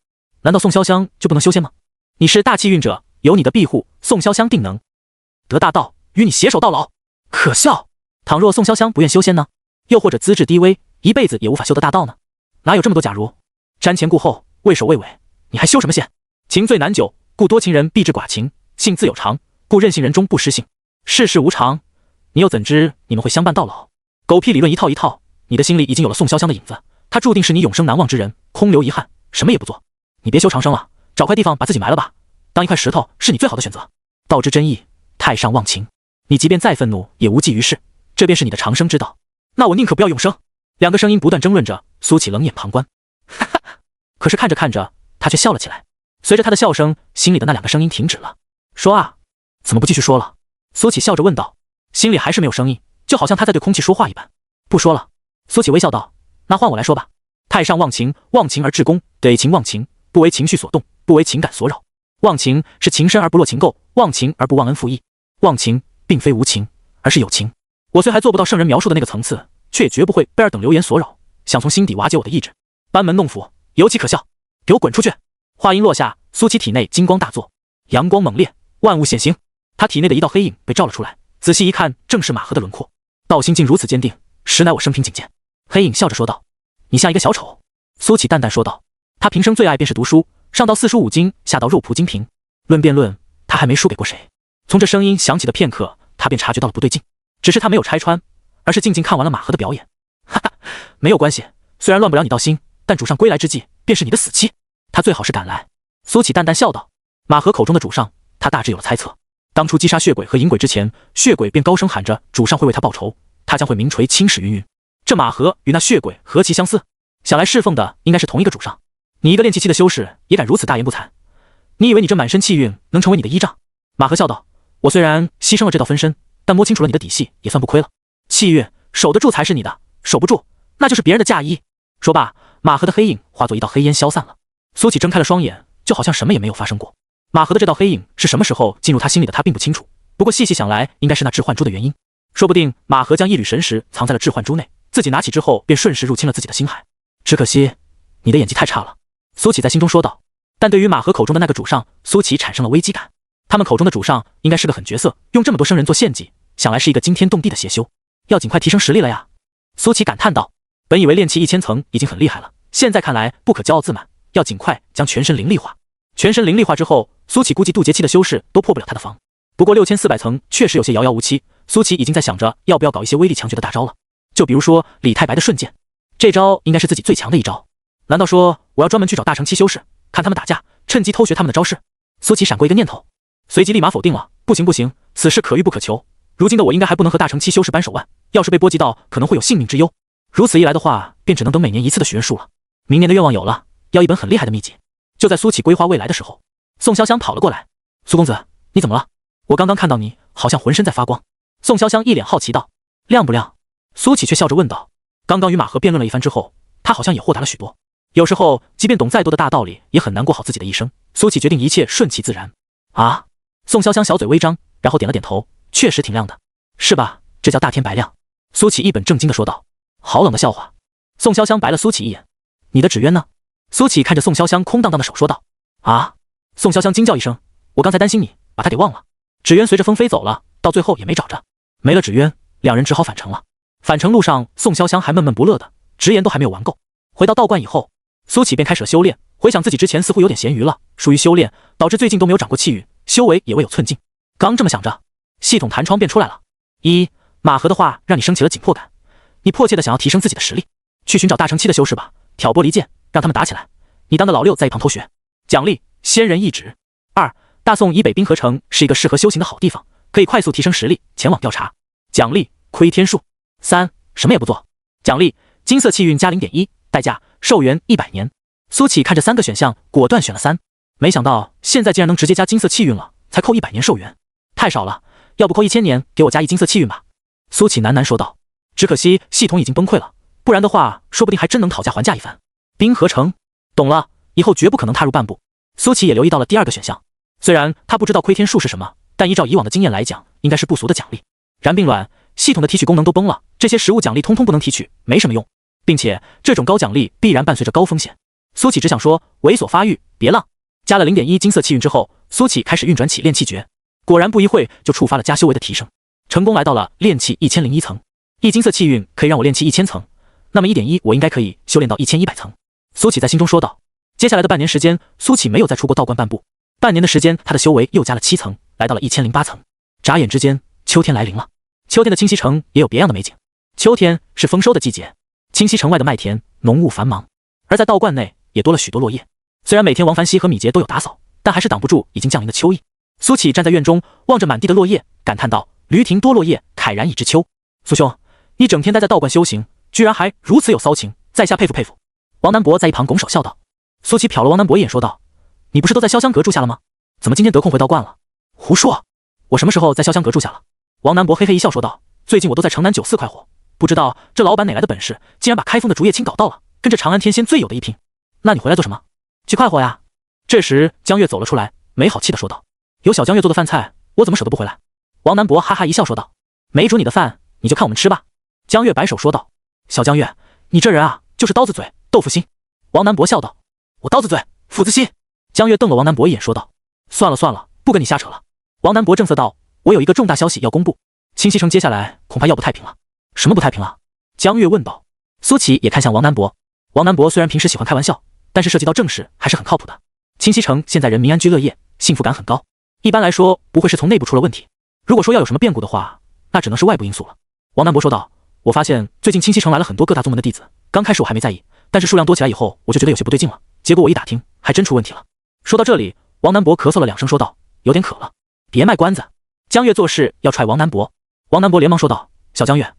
难道宋潇湘就不能修仙吗？你是大气运者，有你的庇护，宋潇湘定能得大道，与你携手到老。可笑！倘若宋潇湘不愿修仙呢？又或者资质低微，一辈子也无法修得大道呢？哪有这么多假如？瞻前顾后，畏首畏尾，你还修什么仙？情最难久，故多情人必致寡情；性自有常，故任性人终不失性。世事无常，你又怎知你们会相伴到老？狗屁理论一套一套，你的心里已经有了宋潇湘的影子，他注定是你永生难忘之人，空留遗憾，什么也不做。你别修长生了，找块地方把自己埋了吧，当一块石头是你最好的选择。道之真意，太上忘情。你即便再愤怒，也无济于事，这便是你的长生之道。那我宁可不要永生。两个声音不断争论着，苏起冷眼旁观。哈哈，可是看着看着，他却笑了起来。随着他的笑声，心里的那两个声音停止了。说啊，怎么不继续说了？苏起笑着问道。心里还是没有声音，就好像他在对空气说话一般。不说了。苏起微笑道。那换我来说吧。太上忘情，忘情而致公，得情忘情，不为情绪所动，不为情感所扰。忘情是情深而不落情垢，忘情而不忘恩负义。忘情并非无情，而是有情。我虽还做不到圣人描述的那个层次，却也绝不会被二等流言所扰，想从心底瓦解我的意志，班门弄斧，尤其可笑。给我滚出去！话音落下，苏起体内金光大作，阳光猛烈，万物显形。他体内的一道黑影被照了出来，仔细一看，正是马和的轮廓。道心竟如此坚定，实乃我生平仅见。黑影笑着说道：“你像一个小丑。”苏起淡淡说道：“他平生最爱便是读书，上到四书五经，下到肉蒲精评，论辩论，他还没输给过谁。”从这声音响起的片刻，他便察觉到了不对劲，只是他没有拆穿，而是静静看完了马和的表演。哈哈，没有关系，虽然乱不了你道心，但主上归来之际，便是你的死期，他最好是赶来。苏起淡淡笑道。马和口中的主上，他大致有了猜测。当初击杀血鬼和银鬼之前，血鬼便高声喊着主上会为他报仇，他将会名垂青史云云。这马和与那血鬼何其相似，想来侍奉的应该是同一个主上。你一个练气期的修士，也敢如此大言不惭？你以为你这满身气运能成为你的依仗？马和笑道：“我虽然牺牲了这道分身，但摸清楚了你的底细，也算不亏了。气运守得住才是你的，守不住那就是别人的嫁衣。”说罢，马和的黑影化作一道黑烟消散了。苏起睁开了双眼，就好像什么也没有发生过。马和的这道黑影是什么时候进入他心里的，他并不清楚。不过细细想来，应该是那致幻珠的原因。说不定马和将一缕神识藏在了致幻珠内，自己拿起之后便顺势入侵了自己的心海。只可惜你的演技太差了，苏起在心中说道。但对于马和口中的那个主上，苏起产生了危机感。他们口中的主上应该是个狠角色，用这么多生人做献祭，想来是一个惊天动地的邪修，要尽快提升实力了呀。苏起感叹道。本以为练气1000层已经很厉害了，现在看来不可骄傲自满，要尽快将全身灵力化。全身灵力化之后，苏起估计渡劫期的修士都破不了他的防。不过6400层确实有些遥遥无期，苏起已经在想着要不要搞一些威力强绝的大招了。就比如说李太白的瞬剑，这招应该是自己最强的一招。难道说我要专门去找大成期修士，看他们打架，趁机偷学他们的招式？苏起闪过一个念头，随即立马否定了。不行不行，此事可遇不可求。如今的我应该还不能和大成期修士扳手腕，要是被波及到，可能会有性命之忧。如此一来的话，便只能等每年一次的许愿树了。明年的愿望有了，要一本很厉害的秘籍。就在苏起规划未来的时候，宋潇湘跑了过来。苏公子，你怎么了？我刚刚看到你好像浑身在发光。宋潇湘一脸好奇道。亮不亮？苏起却笑着问道。刚刚与马和辩论了一番之后，他好像也豁达了许多。有时候即便懂再多的大道理，也很难过好自己的一生。苏起决定一切顺其自然。啊？宋潇湘小嘴微张，然后点了点头，确实挺亮的。是吧？这叫大天白亮。苏起一本正经地说道。好冷的笑话。宋潇湘白了苏起一眼。你的纸鸢呢？苏起看着宋潇湘空荡荡的手说道。啊！宋潇湘惊叫一声，我刚才担心你把他给忘了。纸鸢随着风飞走了，到最后也没找着。没了纸鸢，两人只好返程了。返程路上，宋潇湘还闷闷不乐的，直言都还没有玩够。回到道观以后，苏起便开始了修炼，回想自己之前似乎有点咸鱼了，疏于修炼，导致最近都没有长过气运，修为也未有寸进。刚这么想着，系统弹窗便出来了。马和的话让你升起了紧迫感，你迫切的想要提升自己的实力，去寻找大成期的修士吧，挑拨离间，让他们打起来。你当个老六在一旁偷学。奖励：仙人一指。2. 大宋以北滨河城是一个适合修行的好地方，可以快速提升实力，前往调查。奖励：窥天术。3. 什么也不做。奖励：金色气运加 0.1， 代价寿元100年。苏起看着3个选项，果断选了3。没想到现在竟然能直接加金色气运了，才扣100年寿元，太少了，要不扣1000年，给我加一金色气运吧。苏起喃喃说道。只可惜系统已经崩溃了，不然的话，说不定还真能讨价还价一番。滨河城，懂了，以后绝不可能踏入半步。苏起也留意到了第2个选项，虽然他不知道窥天术是什么，但依照以往的经验来讲，应该是不俗的奖励。然并卵，系统的提取功能都崩了，这些实物奖励通通不能提取，没什么用，并且这种高奖励必然伴随着高风险。苏起只想说，猥琐发育，别浪。加了 0.1 金色气运之后，苏起开始运转起炼气诀，果然不一会就触发了加修为的提升，成功来到了炼气1001层。1金色气运可以让我炼气1000层，那么 1.1 我应该可以修炼到1100层。苏启在心中说道。接下来的半年时间，苏启没有再出过道观半步。半年的时间，他的修为又加了7层，来到了1008层。眨眼之间，秋天来临了。秋天的清溪城也有别样的美景。秋天是丰收的季节，清溪城外的麦田浓雾繁忙，而在道观内也多了许多落叶。虽然每天王凡熙和米杰都有打扫，但还是挡不住已经降临的秋意。苏启站在院中，望着满地的落叶，感叹道：“驴庭多落叶，慨然已知秋。”苏兄，你整天待在道观修行，居然还如此有骚情，在下佩服佩服。王南伯在一旁拱手笑道。苏启瞟了王南伯一眼，说道：“你不是都在潇湘阁住下了吗？怎么今天得空回道观了？”“胡说，我什么时候在潇湘阁住下了？”王南伯嘿嘿一笑说道：“最近我都在城南9寺快活，不知道这老板哪来的本事，竟然把开封的竹叶青搞到了，跟这长安天仙最有的一拼。那你回来做什么？去快活呀。”这时江月走了出来，没好气的说道：“有小江月做的饭菜，我怎么舍得不回来？”王南伯哈哈一笑说道：“没煮你的饭，你就看我们吃吧。”江月摆手说道：“小江月，你这人啊，就是刀子嘴豆腐心。”王南伯笑道：“我刀子嘴斧子心。”江月瞪了王南伯一眼说道：“算了算了，不跟你瞎扯了。”王南伯正色道：“我有一个重大消息要公布，清溪城接下来恐怕要不太平了。”“什么不太平了？”江月问道。苏启也看向王南伯。王南伯虽然平时喜欢开玩笑，但是涉及到正事还是很靠谱的。清溪城现在人民安居乐业，幸福感很高，一般来说不会是从内部出了问题。如果说要有什么变故的话，那只能是外部因素了。王南伯说道：“我发现最近清溪城来了很多各大宗门的弟子，刚开始我还没在意，但是数量多起来以后，我就觉得有些不对劲了。结果我一打听，还真出问题了。”说到这里，王南伯咳嗽了2声，说道：“有点渴了。”“别卖关子。”江月做事要踹王南伯。王南伯连忙说道：“小江月，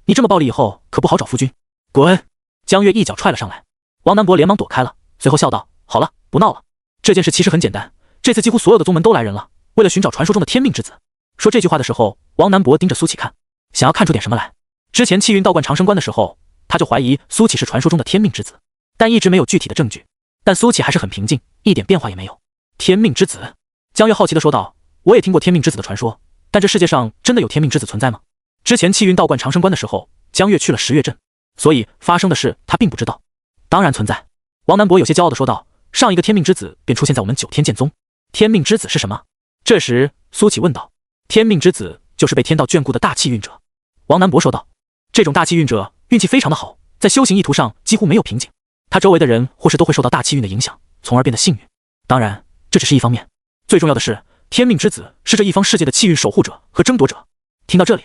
你这么暴力以后可不好找夫君。”“滚！”江月一脚踹了上来。王南伯连忙躲开了，随后笑道：“好了，不闹了。这件事其实很简单，这次几乎所有的宗门都来人了，为了寻找传说中的天命之子。”说这句话的时候，王南伯盯着苏启看，想要看出点什么来。之前气运道观长生观的时候，他就怀疑苏启是传说中的天命之子，但一直没有具体的证据。但苏启还是很平静，一点变化也没有。天命之子？江月好奇地说道：“我也听过天命之子的传说，但这世界上真的有天命之子存在吗？”之前气运道观长生观的时候，江月去了10月镇，所以发生的事他并不知道。当然存在。王南伯有些骄傲地说道：“上一个天命之子便出现在我们9天剑宗。天命之子是什么？”这时苏启问道。天命之子就是被天道眷顾的大气运者。王南伯说道。这种大气运者运气非常的好，在修行意图上几乎没有瓶颈，他周围的人或是都会受到大气运的影响，从而变得幸运。当然这只是一方面，最重要的是天命之子是这一方世界的气运守护者和争夺者。听到这里，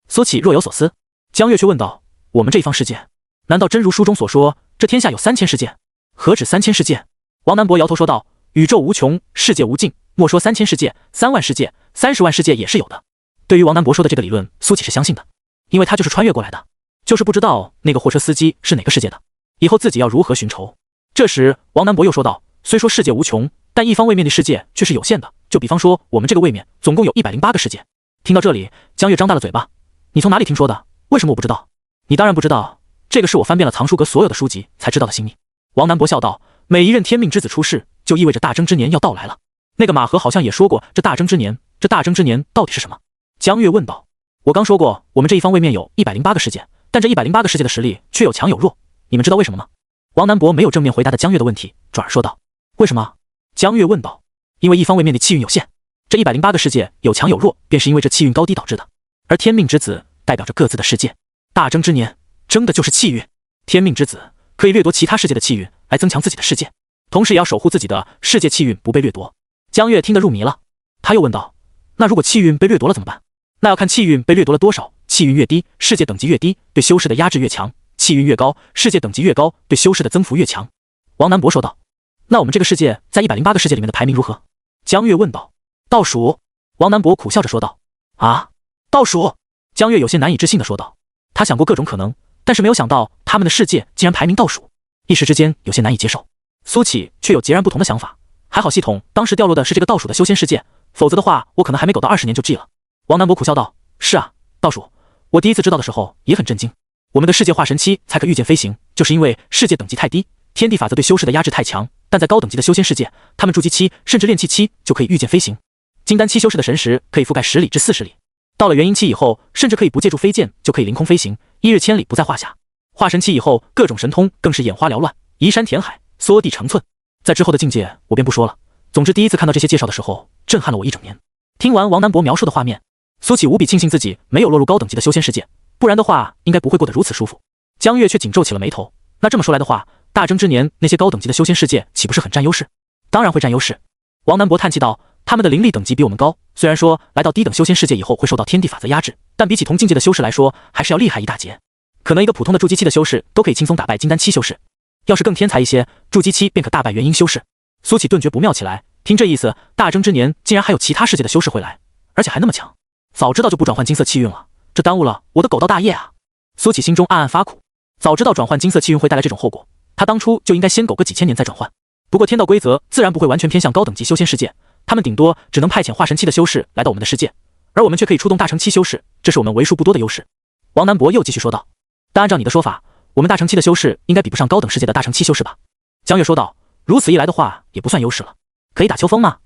苏启若有所思。江月却问道：“我们这一方世界，难道真如书中所说，这天下有3000世界？何止3000世界？”王南伯摇头说道：“宇宙无穷，世界无尽，莫说3000世界，3万世界，30万世界也是有的。”对于王南伯说的这个理论，苏启是相信的，因为他就是穿越过来的，就是不知道那个货车司机是哪个世界的，以后自己要如何寻仇。这时王南伯又说道：“虽说世界无穷，但一方位面的世界却是有限的，就比方说我们这个位面总共有108个世界。”听到这里，江月张大了嘴巴：“你从哪里听说的？为什么我不知道？”“你当然不知道，这个是我翻遍了藏书阁所有的书籍才知道的秘密。”王南伯笑道：“每一任天命之子出世，就意味着大争之年要到来了。那个马和好像也说过这大争之年，这大争之年到底是什么？”江月问道。“我刚说过，我们这一方位面有108个世界，但这108个世界的实力却有强有弱，你们知道为什么吗？”王南伯没有正面回答的江月的问题，转而说道：“为什么？”江月问道。“因为一方位面的气运有限，这108个世界有强有弱，便是因为这气运高低导致的。而天命之子代表着各自的世界，大争之年争的就是气运，天命之子可以掠夺其他世界的气运来增强自己的世界，同时也要守护自己的世界气运不被掠夺。”江月听得入迷了，他又问道：“那如果气运被掠夺了怎么办？”“那要看气运被掠夺了多少，气运越低，世界等级越低，对修士的压制越强；气运越高，世界等级越高，对修士的增幅越强。”王南伯说道。“那我们这个世界在108个世界里面的排名如何？”江月问道。“倒数。”王南伯苦笑着说道。“啊，倒数？”江月有些难以置信地说道。他想过各种可能，但是没有想到他们的世界竟然排名倒数，一时之间有些难以接受。苏启却有截然不同的想法，还好系统当时掉落的是这个倒数的修仙世界，否则的话我可能还没苟到20年就 G 了。王南伯苦笑道：“是啊，倒数，我第一次知道的时候也很震惊。我们的世界化神期才可御剑飞行，就是因为世界等级太低，天地法则对修士的压制太强，但在高等级的修仙世界，他们筑基期甚至炼气期就可以御剑飞行，金丹期修士的神识可以覆盖10里至40里，到了元婴期以后，甚至可以不借助飞剑就可以凌空飞行，1日千里不在话下。化神期以后，各种神通更是眼花缭乱，移山填海，缩地成寸。在之后的境界我便不说了，总之第一次看到这些介绍的时候，震撼了我一整年。”听完王南伯描述的画面，苏启无比庆幸自己没有落入高等级的修仙世界，不然的话应该不会过得如此舒服。江月却紧皱起了眉头。那这么说来的话，大争之年那些高等级的修仙世界岂不是很占优势？当然会占优势。王南博叹气道，他们的灵力等级比我们高，虽然说来到低等修仙世界以后会受到天地法则压制，但比起同境界的修士来说，还是要厉害一大截。可能一个普通的筑基期的修士都可以轻松打败金丹期修士，要是更天才一些，筑基期便可大败元婴修士。苏启顿觉不妙起来，听这意思，大争之年竟然还有其他世界的修士会来，而且还那么强。早知道就不转换金色气运了，这耽误了我的狗道大业啊！苏启心中暗暗发苦，早知道转换金色气运会带来这种后果，他当初就应该先苟个几千年再转换。不过天道规则自然不会完全偏向高等级修仙世界，他们顶多只能派遣化神期的修士来到我们的世界，而我们却可以出动大成期修士，这是我们为数不多的优势。王南博又继续说道，但按照你的说法，我们大成期的修士应该比不上高等世界的大成期修士吧？江月说道，如此一来的话也不算优势了，可以打秋风吗？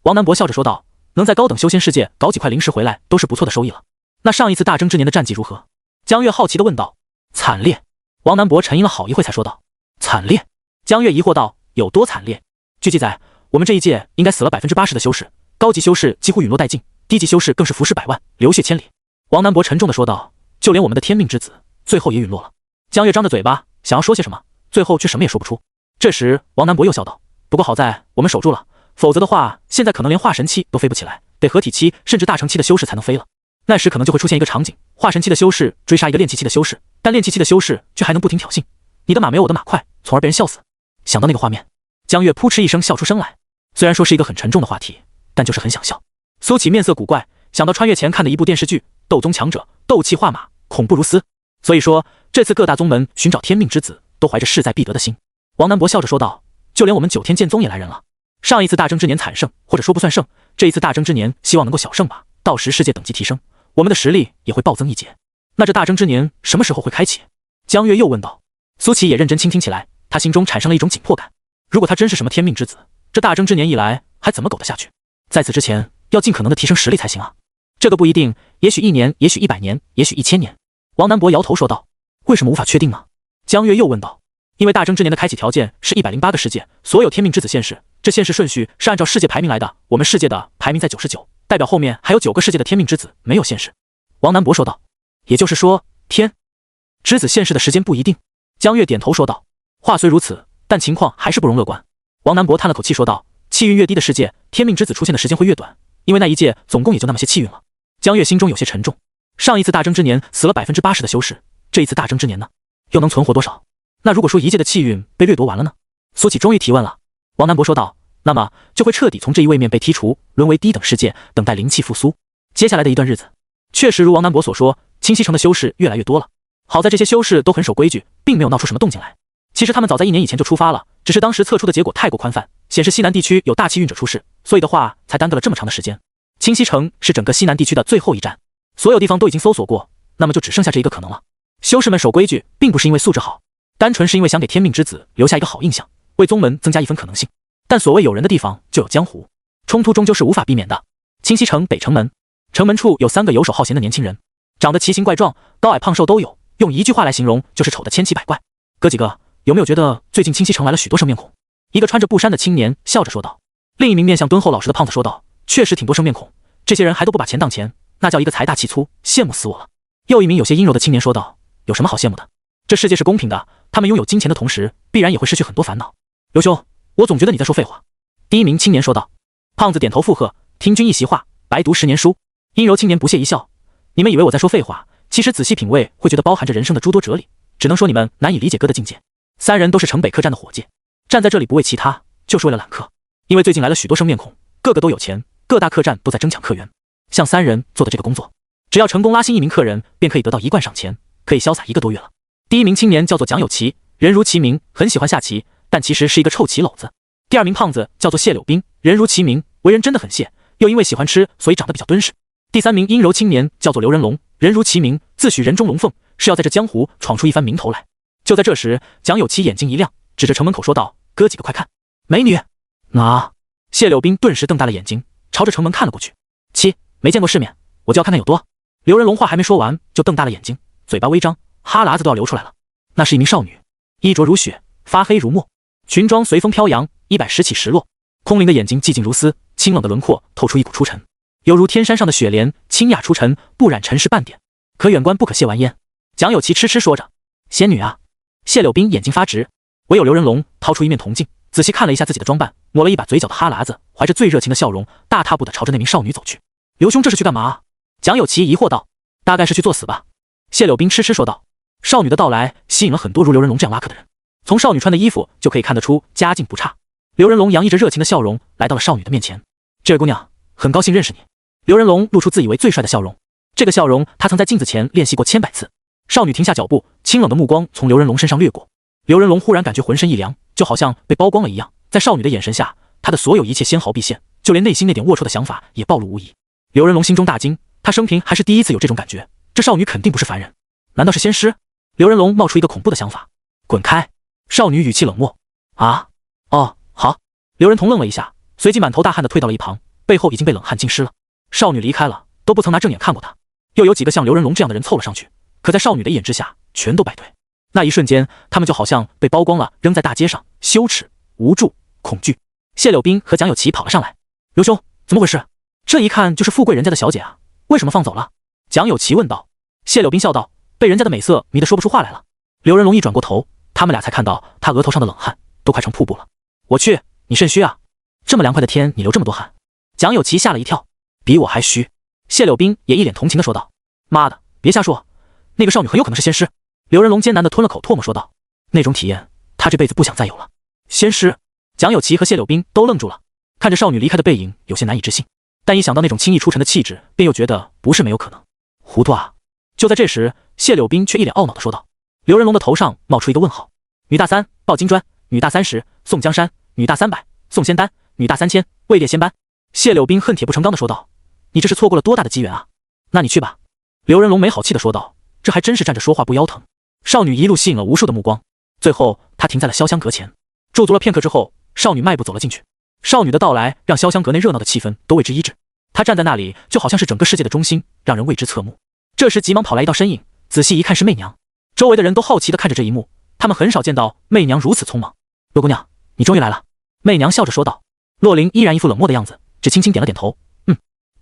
王南博笑着说道，能在高等修仙世界搞几块灵石回来都是不错的收益了。那上一次大争之年的战绩如何？江月好奇地问道。惨烈。王南博沉吟了好一会才说道。惨烈。江月疑惑道，有多惨烈？据记载，我们这一届应该死了80%的修士，高级修士几乎陨落殆尽，低级修士更是浮尸百万，流血千里。王南博沉重地说道，就连我们的天命之子最后也陨落了。江月张着嘴巴想要说些什么，最后却什么也说不出。这时王南博又笑道，不过好在我们守住了，否则的话现在可能连化神期都飞不起来，得合体期甚至大成期的修士才能飞了。那时可能就会出现一个场景，化神期的修士追杀一个炼气期的修士，但炼气期的修士却还能不停挑衅，你的马没有我的马快，从而被人笑死。想到那个画面，江月扑哧一声笑出声来。虽然说是一个很沉重的话题，但就是很想笑。苏启面色古怪，想到穿越前看的一部电视剧《斗宗强者斗气化马，恐怖如斯》，所以说这次各大宗门寻找天命之子都怀着势在必得的心。王南博笑着说道，就连我们九天剑宗也来人了。上一次大争之年惨胜，或者说不算胜，这一次大争之年希望能够小胜吧，到时世界等级提升，我们的实力也会暴增一截。那这大争之年什么时候会开启？江月又问道。苏启也认真倾听起来，他心中产生了一种紧迫感。如果他真是什么天命之子，这大争之年一来还怎么苟得下去？在此之前要尽可能的提升实力才行啊。这个不一定，也许1年，也许100年，也许1000年。王南博摇头说道。为什么无法确定呢？江月又问道。因为大争之年的开启条件是108个世界，所有天命之子现世，这现世顺序是按照世界排名来的，我们世界的排名在99，代表后面还有9个世界的天命之子没有现世。王南博说道。也就是说天之子现世的时间不一定。江月点头说道。话虽如此，但情况还是不容乐观。王南博叹了口气说道，气运越低的世界，天命之子出现的时间会越短，因为那一届总共也就那么些气运了。江月心中有些沉重，上一次大争之年死了80%的修士，这一次大争之年呢，又能存活多少？那如果说一届的气运被掠夺完了呢？苏启终于提问了。王南博说道，那么就会彻底从这一位面被剔除，沦为低等世界，等待灵气复苏。接下来的一段日子，确实如王南博所说，清溪城的修士越来越多了。好在这些修士都很守规矩，并没有闹出什么动静来。其实他们早在1年以前就出发了，只是当时测出的结果太过宽泛，显示西南地区有大气运者出世，所以的话才耽搁了这么长的时间。清溪城是整个西南地区的最后一站，所有地方都已经搜索过，那么就只剩下这一个可能了。修士们守规矩，并不是因为素质好，单纯是因为想给天命之子留下一个好印象，为宗门增加一分可能性。但所谓有人的地方就有江湖，冲突终究是无法避免的。清溪城北城门，城门处有3个游手好闲的年轻人，长得奇形怪状，高矮胖瘦都有，用一句话来形容就是丑得千奇百怪。哥几个，有没有觉得最近清溪城来了许多生面孔？一个穿着布衫的青年笑着说道。另一名面相敦厚老实的胖子说道，确实挺多生面孔，这些人还都不把钱当钱，那叫一个财大气粗，羡慕死我了。又一名有些阴柔的青年说道，有什么好羡慕的？这世界是公平的，他们拥有金钱的同时，必然也会失去很多烦恼。刘兄，我总觉得你在说废话。第一名青年说道。胖子点头附和，听君一席话，白读10年书。阴柔青年不屑一笑，你们以为我在说废话，其实仔细品味会觉得包含着人生的诸多哲理，只能说你们难以理解哥的境界。3人都是城北客栈的伙计，站在这里不为其他，就是为了揽客。因为最近来了许多生面孔，个个都有钱，各大客栈都在争抢客源。像3人做的这个工作，只要成功拉新1名客人，便可以得到1贯赏钱，可以潇洒1个多月了。第一名青年叫做蒋有奇，人如其名，很喜欢下棋，但其实是一个臭棋篓子。第2名胖子叫做谢柳冰，人如其名，为人真的很谢，又因为喜欢吃，所以长得比较敦实。第3名阴柔青年叫做刘仁龙，人如其名，自诩人中龙凤，是要在这江湖闯出一番名头来。就在这时，蒋有奇眼睛一亮，指着城门口说道，哥几个快看，美女！哪？谢柳冰顿时瞪大了眼睛，朝着城门看了过去。没见过世面，我就要看看有多。刘仁龙话还没说完，就瞪大了眼睛，嘴巴微张，哈喇子都要流出来了。那是一名少女，衣着如雪，发黑如墨，裙装随风飘扬，衣摆时起时落，空灵的眼睛寂静如丝，清冷的轮廓透出一股出尘，犹如天山上的雪莲，清雅出尘，不染尘世半点，可远观不可亵玩焉。蒋有奇痴痴说着。仙女啊！谢柳冰眼睛发直，唯有刘仁龙掏出一面铜镜，仔细看了一下自己的装扮，抹了一把嘴角的哈喇子，怀着最热情的笑容，大踏步地朝着那名少女走去。刘兄这是去干嘛？蒋有奇疑惑道。大概是去作死吧。谢柳冰痴痴说道。少女的到来吸引了很多如刘仁龙这样拉客的人，从少女穿的衣服就可以看得出家境不差。刘仁龙洋溢着热情的笑容来到了少女的面前。这位姑娘，很高兴认识你。刘仁龙露出自以为最帅的笑容，这个笑容他曾在镜子前练习过千百次。少女停下脚步，清冷的目光从刘仁龙身上掠过。刘仁龙忽然感觉浑身一凉，就好像被剥光了一样。在少女的眼神下，他的所有一切纤毫毕现，就连内心那点龌龊的想法也暴露无遗。刘仁龙心中大惊，他生平还是第一次有这种感觉，这少女肯定不是凡人，难道是仙师？刘仁龙冒出一个恐怖的想法。滚开！少女语气冷漠。啊？哦，好。刘仁彤愣了一下，随即满头大汗地退到了一旁，背后已经被冷汗浸湿了。少女离开了，都不曾拿正眼看过他。又有几个像刘仁龙这样的人凑了上去，可在少女的一眼之下，全都败退。那一瞬间，他们就好像被剥光了，扔在大街上，羞耻、无助、恐惧。谢柳冰和蒋有奇跑了上来。刘兄，怎么回事？这一看就是富贵人家的小姐啊，为什么放走了？蒋有奇问道。谢柳冰笑道，被人家的美色迷得说不出话来了。刘仁龙一转过头，他们俩才看到他额头上的冷汗都快成瀑布了。我去，你肾虚啊？这么凉快的天，你流这么多汗？蒋有奇吓了一跳。比我还虚。谢柳冰也一脸同情地说道。妈的，别瞎说，那个少女很有可能是仙师。刘仁龙艰难地吞了口唾沫说道。那种体验，他这辈子不想再有了。仙师？蒋有奇和谢柳冰都愣住了，看着少女离开的背影，有些难以置信，但一想到那种轻易出尘的气质，便又觉得不是没有可能。糊涂啊！就在这时，谢柳冰却一脸懊恼地说道。刘仁龙的头上冒出一个问号。女大三抱金砖，女大30送江山，女大300送仙丹，女大3000位列仙班。谢柳冰恨铁不成钢地说道。你这是错过了多大的机缘啊！那你去吧。刘仁龙没好气地说道。这还真是站着说话不腰疼。少女一路吸引了无数的目光，最后她停在了潇湘阁前，驻足了片刻之后，少女迈步走了进去。少女的到来让潇湘阁内热闹的气氛都为之一滞，她站在那里就好像是整个世界的中心，让人为之侧目。这时急忙跑来一道身影，仔细一看是媚娘。周围的人都好奇地看着这一幕，他们很少见到媚娘如此匆忙。洛姑娘，你终于来了。媚娘笑着说道。洛灵依然一副冷漠的样子，只轻轻点了点头。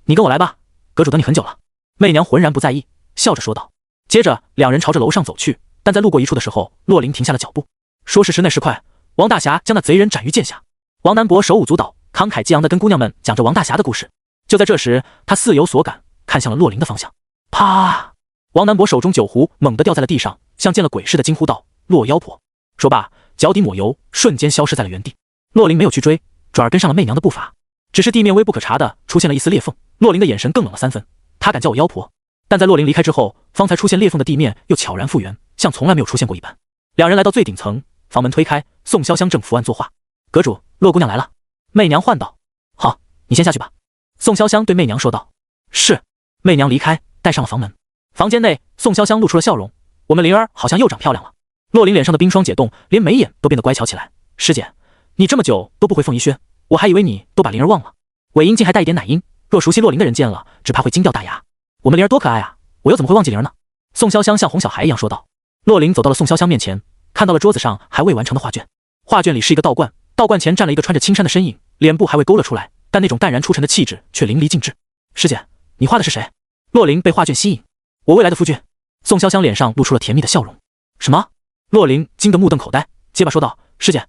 你跟我来吧，阁主等你很久了。媚娘浑然不在意，笑着说道。接着两人朝着楼上走去，但在路过一处的时候，洛灵停下了脚步。说时迟那时快，王大侠将那贼人斩于剑下。王南伯手舞足蹈，慷慨激昂地跟姑娘们讲着王大侠的故事。就在这时，他似有所感，看向了洛灵的方向。啪！王南伯手中酒壶猛地掉在了地上，像见了鬼似的惊呼道：洛妖婆！说罢，脚底抹油，瞬间消失在了原地。洛灵没有去追，转而跟上了媚娘的步伐。只是地面微不可察的出现了一丝裂缝，洛灵的眼神更冷了3分。他敢叫我妖婆？但在洛灵离开之后，方才出现裂缝的地面又悄然复原，像从来没有出现过一般。两人来到最顶层，房门推开，宋潇湘正伏案作画。阁主，洛姑娘来了。媚娘唤道。好，你先下去吧。宋潇湘对媚娘说道。是。媚娘离开，带上了房门。房间内，宋潇湘露出了笑容。我们灵儿好像又长漂亮了。洛灵脸上的冰霜解冻，连眉眼都变得乖巧起来。师姐，你这么久都不回凤仪轩，我还以为你都把灵儿忘了。尾音竟还带一点奶音，若熟悉洛灵的人见了，只怕会惊掉大牙。我们灵儿多可爱啊，我又怎么会忘记灵儿呢？宋潇湘像哄小孩一样说道。洛灵走到了宋潇湘面前，看到了桌子上还未完成的画卷。画卷里是一个道观，道观前站了一个穿着青衫的身影，脸部还未勾勒出来，但那种淡然出尘的气质却淋漓尽致。师姐，你画的是谁？洛灵被画卷吸引。我未来的夫君。宋潇湘脸上露出了甜蜜的笑容。什么？洛灵惊得目瞪口呆，结巴说道：师姐，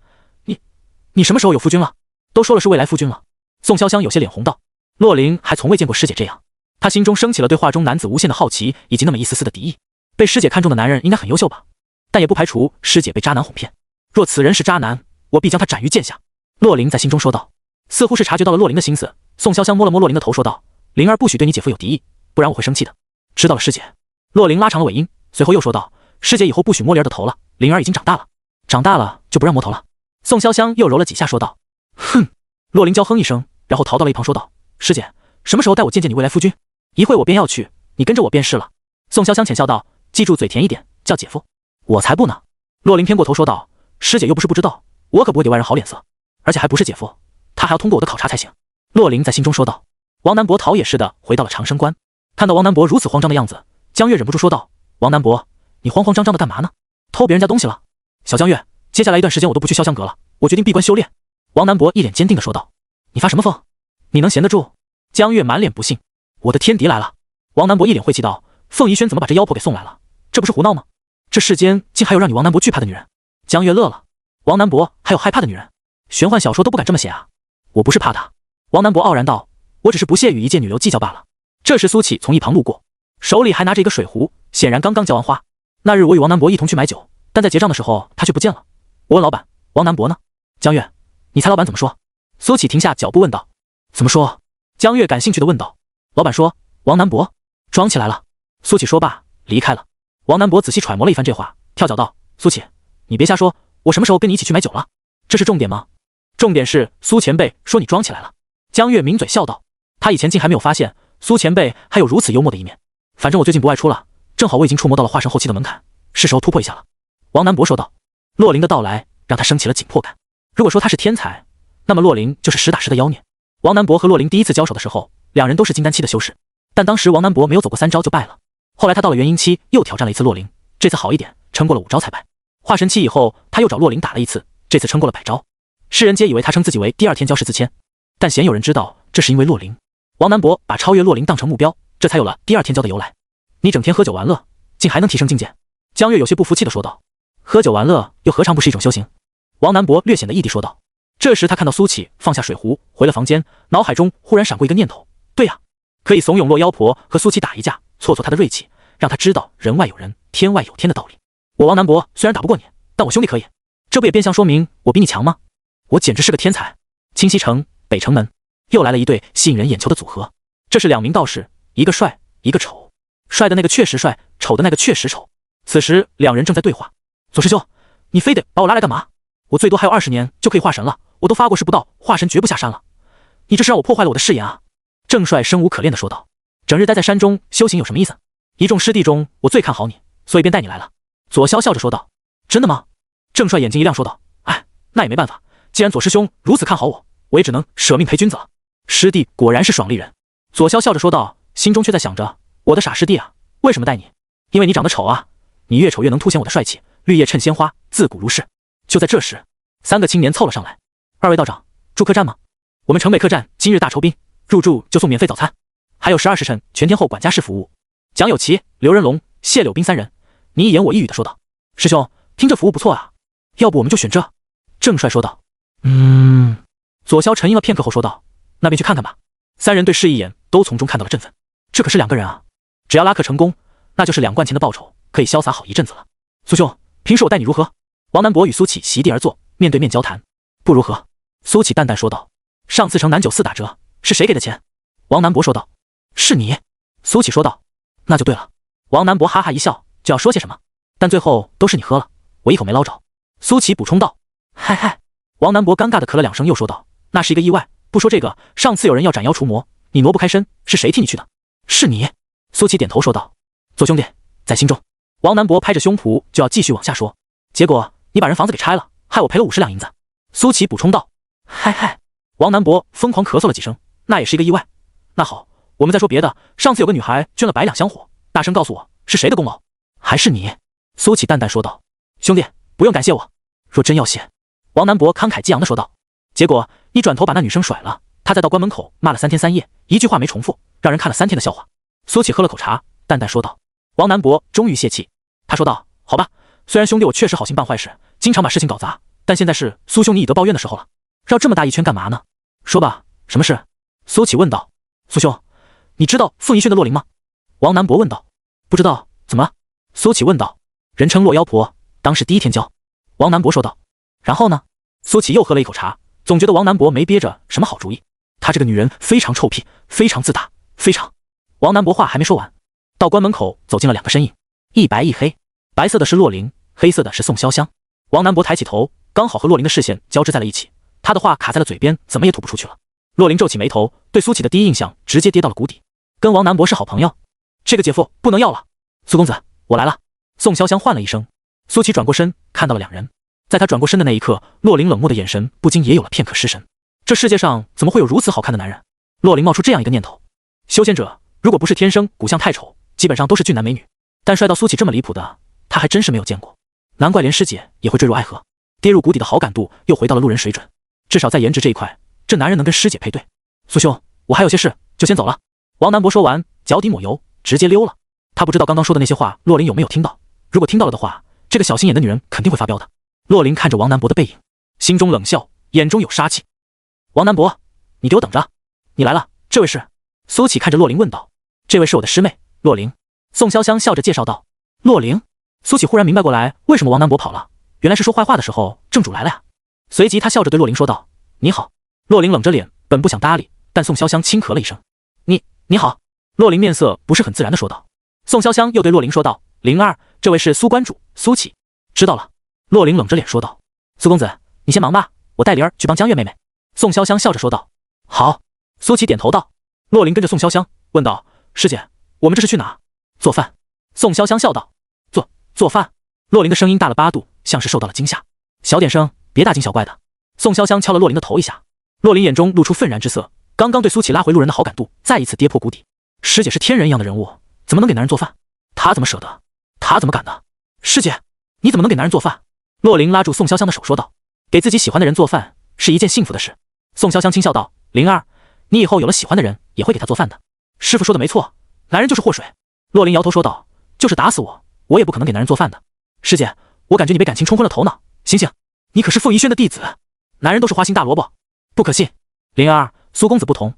你什么时候有夫君了？都说了是未来夫君了。宋潇湘有些脸红道。洛灵还从未见过师姐这样，他心中升起了对画中男子无限的好奇，以及那么一丝丝的敌意。被师姐看中的男人应该很优秀吧，但也不排除师姐被渣男哄骗。若此人是渣男，我必将他斩于剑下。洛灵在心中说道。似乎是察觉到了洛灵的心思，宋潇湘摸了摸洛灵的头说道：灵儿不许对你姐夫有敌意，不然我会生气的。知道了师姐。洛灵拉长了尾音，随后又说道：师姐以后不许摸灵儿的头了，灵儿已经长大了。长大了就不让摸头了。宋潇湘又揉了几下说道。哼。洛灵娇哼一声，然后逃到了一旁说道：师姐，什么时候带我见见你未来夫君？一会我便要去，你跟着我便是了。宋潇湘浅笑道：记住嘴甜一点，叫姐夫。我才不呢。洛灵偏过头说道：师姐又不是不知道，我可不会给外人好脸色，而且还不是姐夫，他还要通过我的考察才行。洛灵在心中说道。王南伯逃也似的回到了长生关，看到王南伯如此慌张的样子，江月忍不住说道：王南伯，你慌慌张张的干嘛呢？偷别人家东西了？小江月，接下来一段时间我都不去潇湘阁了，我决定闭关修炼。王南伯一脸坚定的说道。你发什么疯？你能闲得住？江月满脸不信。我的天敌来了。王南伯一脸晦气道：凤仪轩怎么把这妖婆给送来了？这不是胡闹吗？这世间竟还有让你王南博惧怕的女人？江月乐了，王南博还有害怕的女人？玄幻小说都不敢这么写啊！我不是怕她。王南博傲然道，我只是不屑与一介女流计较罢了。这时苏启从一旁路过，手里还拿着一个水壶，显然刚刚浇完花。那日我与王南博一同去买酒，但在结账的时候他却不见了。我问老板，王南博呢？江月，你猜老板怎么说？苏启停下脚步问道。怎么说？江月感兴趣地问道。老板说，王南博装起来了。苏启说罢离开了。王南博仔细揣摩了一番这话，跳脚道，苏启，你别瞎说，我什么时候跟你一起去买酒了？这是重点吗？重点是苏前辈说你装起来了。江月抿嘴笑道，他以前竟还没有发现苏前辈还有如此幽默的一面。反正我最近不外出了，正好我已经触摸到了化神后期的门槛，是时候突破一下了。王南博说道。洛灵的到来让他升起了紧迫感。如果说他是天才，那么洛灵就是实打实的妖孽。王南博和洛灵第一次交手的时候，两人都是金丹期的修士，但当时王南博没有走过3招就败了。后来他到了元婴期又挑战了一次洛灵，这次好一点，撑过了5招才败。化神期以后他又找洛灵打了一次，这次撑过了100招。世人皆以为他称自己为第2天骄世自谦，但鲜有人知道这是因为洛灵。王南博把超越洛灵当成目标，这才有了第2天骄的由来。你整天喝酒玩乐，竟还能提升境界？江月有些不服气地说道。喝酒玩乐又何尝不是一种修行？王南博略显得异地说道。这时他看到苏启放下水壶回了房间，脑海中忽然闪过一个念头，对呀，可以怂恿洛妖婆和苏启打一架，挫挫他的锐气，让他知道人外有人，天外有天的道理。我王南博虽然打不过你，但我兄弟可以，这不也变相说明我比你强吗？我简直是个天才。清溪城北城门又来了一对吸引人眼球的组合，这是2名道士，一个帅一个丑，帅的那个确实帅，丑的那个确实丑。此时两人正在对话。左师兄，你非得把我拉来干嘛？我最多还有20年就可以化神了，我都发过誓不到化神绝不下山了，你这是让我破坏了我的誓言啊！郑帅生无可恋地说道。整日待在山中修行有什么意思？一众师弟中我最看好你，所以便带你来了。左骁笑着说道。真的吗？郑帅眼睛一亮说道。哎，那也没办法，既然左师兄如此看好我，我也只能舍命陪君子了。师弟果然是爽利人。左骁笑着说道，心中却在想着，我的傻师弟啊，为什么带你？因为你长得丑啊，你越丑越能凸显我的帅气，绿叶衬鲜花，自古如是。就在这时，3个青年凑了上来。2位道长，住客栈吗？我们城北客栈今日大酬宾，入住就送免费早餐，还有12时辰全天候管家式服务。蒋有奇、刘仁龙、谢柳斌3人，你一言我一语的说道。师兄，听这服务不错啊，要不我们就选这。郑帅说道。左骁沉吟了片刻后说道，那便去看看吧。3人对视一眼，都从中看到了振奋。这可是2个人啊，只要拉客成功，那就是2贯钱的报酬，可以潇洒好一阵子了。苏兄，平时我待你如何？王南博与苏启席地而坐，面对面交谈。不如何？苏启淡淡说道。上次城南酒4打折，是谁给的钱？王南博说道。是你。苏启说道。那就对了。王南博哈哈一笑，就要说些什么，但最后都是你喝了，我一口没捞着。苏启补充道。嗨嗨。王南博尴尬的咳了2声，又说道，那是一个意外，不说这个，上次有人要斩妖除魔，你挪不开身，是谁替你去的？是你。苏启点头说道。左兄弟在心中。王南博拍着胸脯就要继续往下说，结果你把人房子给拆了，害我赔了50两银子。苏启补充道。嗨嗨。王南博疯狂咳嗽了几声，那也是一个意外。那好，我们再说别的，上次有个女孩捐了100两香火，大声告诉我是谁的功劳？还是你？苏启淡淡说道。兄弟不用感谢我，若真要谢。王南博慷慨激昂地说道。结果你转头把那女生甩了，她再到关门口骂了3天3夜，一句话没重复，让人看了3天的笑话。苏启喝了口茶，淡淡说道。王南博终于泄气，他说道，好吧，虽然兄弟我确实好心办坏事，经常把事情搞砸，但现在是苏兄你以德报怨的时候了，绕这么大一圈干嘛呢？说吧，什么事？苏启问道。苏兄，你知道凤仪轩的洛灵吗？王南博问道。不知道，怎么了？苏启问道。人称洛妖婆，当是第1天骄。王南博说道。然后呢？苏启又喝了一口茶，总觉得王南博没憋着什么好主意。他这个女人非常臭屁，非常自大，非常……王南博话还没说完，到关门口走进了2个身影，一白一黑，白色的是洛灵，黑色的是宋潇湘。王南博抬起头，刚好和洛灵的视线交织在了一起，他的话卡在了嘴边，怎么也吐不出去了。洛灵皱起眉头，对苏启的第一印象直接跌到了谷底。跟王南博是好朋友，这个姐夫不能要了。苏公子，我来了。宋潇湘唤了一声。苏启转过身，看到了2人。在他转过身的那一刻，洛灵冷漠的眼神不禁也有了片刻失神。这世界上怎么会有如此好看的男人？洛灵冒出这样一个念头：修仙者如果不是天生骨相太丑，基本上都是俊男美女，但帅到苏启这么离谱的，他还真是没有见过。难怪连师姐也会坠入爱河，跌入谷底的好感度又回到了路人水准。至少在颜值这一块，这男人能跟师姐配对。苏兄，我还有些事，就先走了。王南博说完，脚底抹油，直接溜了。他不知道刚刚说的那些话洛灵有没有听到，如果听到了的话，这个小心眼的女人肯定会发飙的。洛林看着王南博的背影，心中冷笑，眼中有杀气。王南博，你给我等着！你来了，这位是？苏启看着洛林问道。这位是我的师妹，洛灵。宋潇湘笑着介绍道。洛灵？苏启忽然明白过来，为什么王南博跑了，原来是说坏话的时候正主来了呀。随即他笑着对洛灵说道：你好。洛灵冷着脸，本不想搭理，但宋潇湘轻咳了一声。你好。洛灵面色不是很自然地说道。宋潇湘又对洛灵说道：灵儿，这位是苏关主，苏启。知道了。洛灵冷着脸说道。苏公子，你先忙吧，我带灵儿去帮江月妹妹。宋潇湘笑着说道。好。苏启点头道。洛灵跟着宋潇湘问道：师姐，我们这是去哪？做饭。宋潇湘笑道。做饭。洛灵的声音大了8度，像是受到了惊吓。小点声，别大惊小怪的。宋潇湘敲了洛灵的头一下。洛灵眼中露出愤然之色，刚刚对苏启拉回路人的好感度再一次跌破谷底。师姐是天人一样的人物，怎么能给男人做饭？她怎么舍得？她怎么敢的？师姐，你怎么能给男人做饭？洛灵拉住宋潇湘的手说道。给自己喜欢的人做饭是一件幸福的事。宋潇湘轻笑道。灵儿，你以后有了喜欢的人也会给他做饭的。师傅说的没错，男人就是祸水。洛灵摇头说道。就是打死我也不可能给男人做饭的。师姐，我感觉你被感情冲昏了头脑，醒醒，你可是傅仪轩的弟子，男人都是花心大萝卜，不可信。灵儿，苏公子不同，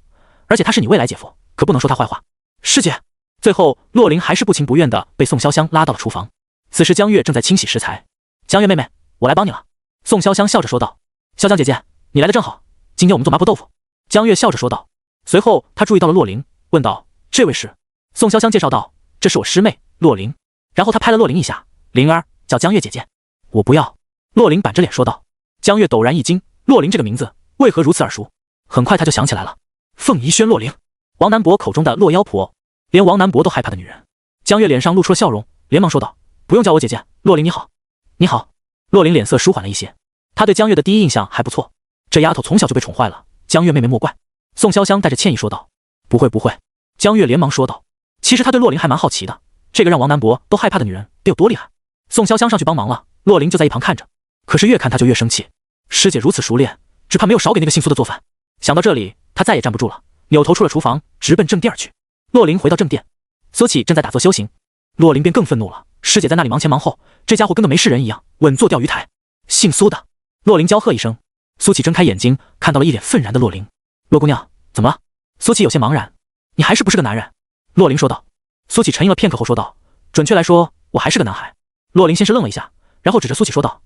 而且他是你未来姐夫，可不能说他坏话。师姐。最后洛灵还是不情不愿地被宋潇湘拉到了厨房。此时江月正在清洗食材。江月妹妹，我来帮你了。宋潇湘笑着说道。潇湘姐姐，你来的正好，今天我们做麻婆豆腐。江月笑着说道。随后他注意到了洛灵，问道：这位是？宋潇湘介绍道：这是我师妹洛灵。然后他拍了洛灵一下：灵儿，叫江月姐姐。我不要。洛灵板着脸说道。江月陡然一惊，洛灵这个名字为何如此耳熟？很快他就想起来了，凤仪轩洛灵，王南博口中的洛妖婆，连王南博都害怕的女人。江月脸上露出了笑容，连忙说道：不用叫我姐姐，洛灵你好。你好。洛灵脸色舒缓了一些，她对江月的第一印象还不错，这丫头从小就被宠坏了，江月妹妹莫怪。宋潇湘带着歉意说道。不会。江月连忙说道。其实他对洛灵还蛮好奇的，这个让王南博都害怕的女人得有多厉害。宋潇湘上去帮忙了，洛灵就在一旁看着，可是越看他就越生气。师姐如此熟练，只怕没有少给那个姓苏的做饭。想到这里，他再也站不住了，扭头出了厨房，直奔正殿而去。洛灵回到正殿，苏启正在打坐修行，洛灵便更愤怒了。师姐在那里忙前忙后，这家伙跟个没事人一样，稳坐钓鱼台。姓苏的！洛灵娇喝一声。苏启睁开眼睛，看到了一脸愤然的洛灵。洛姑娘，怎么了？苏启有些茫然。你还是不是个男人？洛灵说道。苏启沉吟了片刻后说道：准确来说，我还是个男孩。洛灵先是愣了一下，然后指着苏启说道：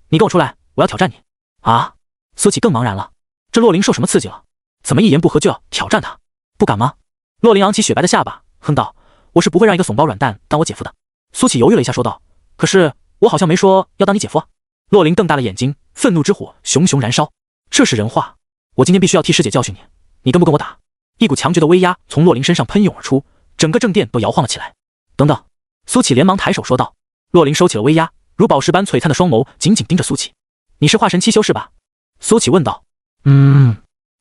你跟我出来，我要挑战你。啊！苏启更茫然了，这洛灵受什么刺激了？怎么一言不合就要挑战他？不敢吗？洛灵昂起雪白的下巴，哼道：我是不会让一个怂包软蛋当我姐夫的。苏启犹豫了一下说道：可是我好像没说要当你姐夫啊。洛灵瞪大了眼睛，愤怒之火熊熊燃烧。这是人话，我今天必须要替师姐教训你，你跟不跟我打？一股强绝的威压从洛灵身上喷涌而出，整个正殿都摇晃了起来。等等！苏启连忙抬手说道。洛灵收起了威压，如宝石般璀璨的双眸紧紧盯着苏启。你是化神七修士吧？苏启问道。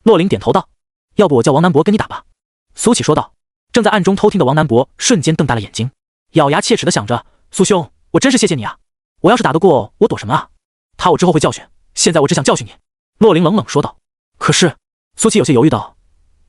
洛灵点头道。要不我叫王南博跟你打吧？苏启说道。正在暗中偷听的王南博瞬间瞪大了眼睛，咬牙切齿地想着：苏兄，我真是谢谢你啊！我要是打得过，我躲什么啊？他我之后会教训，现在我只想教训你。洛灵冷冷说道。可是，苏启有些犹豫道：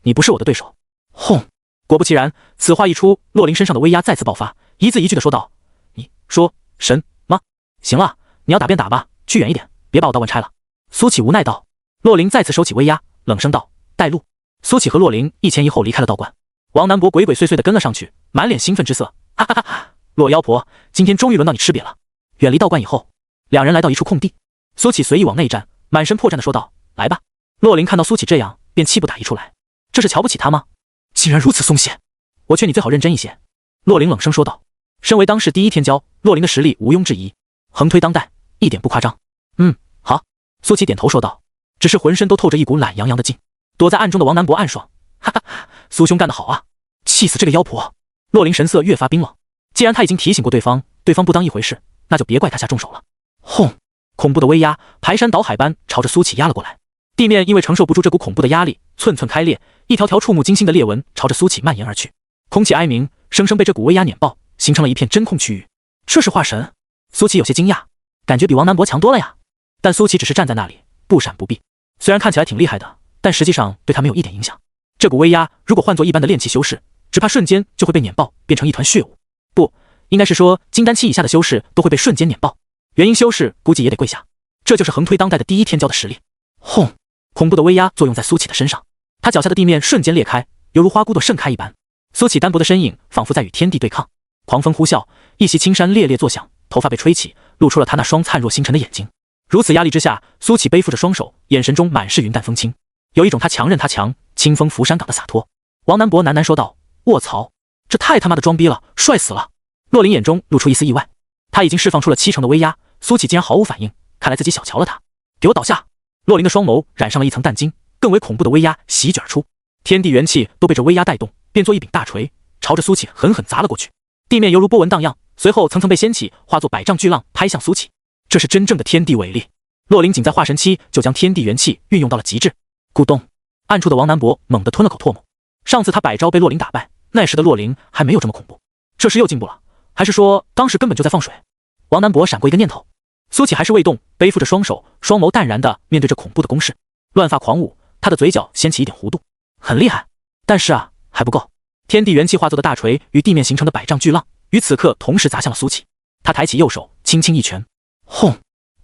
你不是我的对手。轰！果不其然，此话一出，洛灵身上的威压再次爆发，一字一句地说道：你说神吗？行了，你要打便打吧，去远一点，别把我道观拆了。苏启无奈道。洛灵再次收起威压，冷声道：带路。苏启和洛灵一前一后离开了道观。王南博鬼鬼祟祟地跟了上去，满脸兴奋之色。哈哈哈！洛妖婆，今天终于轮到你吃瘪了。远离道观以后，两人来到一处空地。苏启随意往内站，满身破绽地说道：来吧。洛灵看到苏启这样，便气不打一处来。这是瞧不起他吗？竟然如此松懈，我劝你最好认真一些。洛灵冷声说道。身为当世第一天骄，洛灵的实力毋庸置疑，横推当代，一点不夸张。好。苏启点头说道，只是浑身都透着一股懒洋洋的劲。躲在暗中的王南博暗爽，哈哈，苏兄干得好啊，气死这个妖婆。洛灵神色越发冰冷，既然他已经提醒过对方，对方不当一回事，那就别怪他下重手了。轰！恐怖的威压排山倒海般朝着苏启压了过来，地面因为承受不住这股恐怖的压力，寸寸开裂，一条条触目惊心的裂纹朝着苏启蔓延而去，空气哀鸣，生生被这股威压碾爆，形成了一片真空区域。这是化神？苏启有些惊讶，感觉比王南博强多了呀。但苏启只是站在那里，不闪不避，虽然看起来挺厉害的，但实际上对他没有一点影响。这股威压如果换作一般的炼气修士，只怕瞬间就会被碾爆，变成一团血雾。不，应该是说金丹期以下的修士都会被瞬间碾爆，元婴修士估计也得跪下。这就是横推当代的第一天骄的实力。轰！恐怖的威压作用在苏乞的身上，他脚下的地面瞬间裂开，犹如花骨朵盛开一般。苏乞单薄的身影仿佛在与天地对抗，狂风呼啸，一袭青衫猎猎作响，头发被吹起，露出了他那双灿若星辰的眼睛。如此压力之下，苏乞背负着双手，眼神中满是云淡风轻，有一种他强任他强，清风拂山岗的洒脱。王南博喃喃说道：“卧槽，这太他妈的装逼了，帅死了！”洛林眼中露出一丝意外，他已经释放出了70%的威压，苏乞竟然毫无反应，看来自己小瞧了他。给我倒下！洛林的双眸染上了一层淡金，更为恐怖的威压席卷而出，天地元气都被这威压带动，变作一柄大锤，朝着苏乞狠狠砸了过去。地面犹如波纹荡漾，随后层层被掀起，化作百丈巨浪拍向苏乞。这是真正的天地伟力。洛林仅在化神期就将天地元气运用到了极致。咕咚！暗处的王南博猛地吞了口唾沫。上次他百招被洛林打败，那时的洛林还没有这么恐怖，这时又进步了，还是说当时根本就在放水？王南博闪过一个念头。苏乞还是未动，背负着双手，双眸淡然地面对着恐怖的攻势，乱发狂舞，他的嘴角掀起一点弧度，很厉害。但是啊，还不够。天地元气化作的大锤与地面形成的百丈巨浪，于此刻同时砸向了苏乞。他抬起右手，轻轻一拳，轰！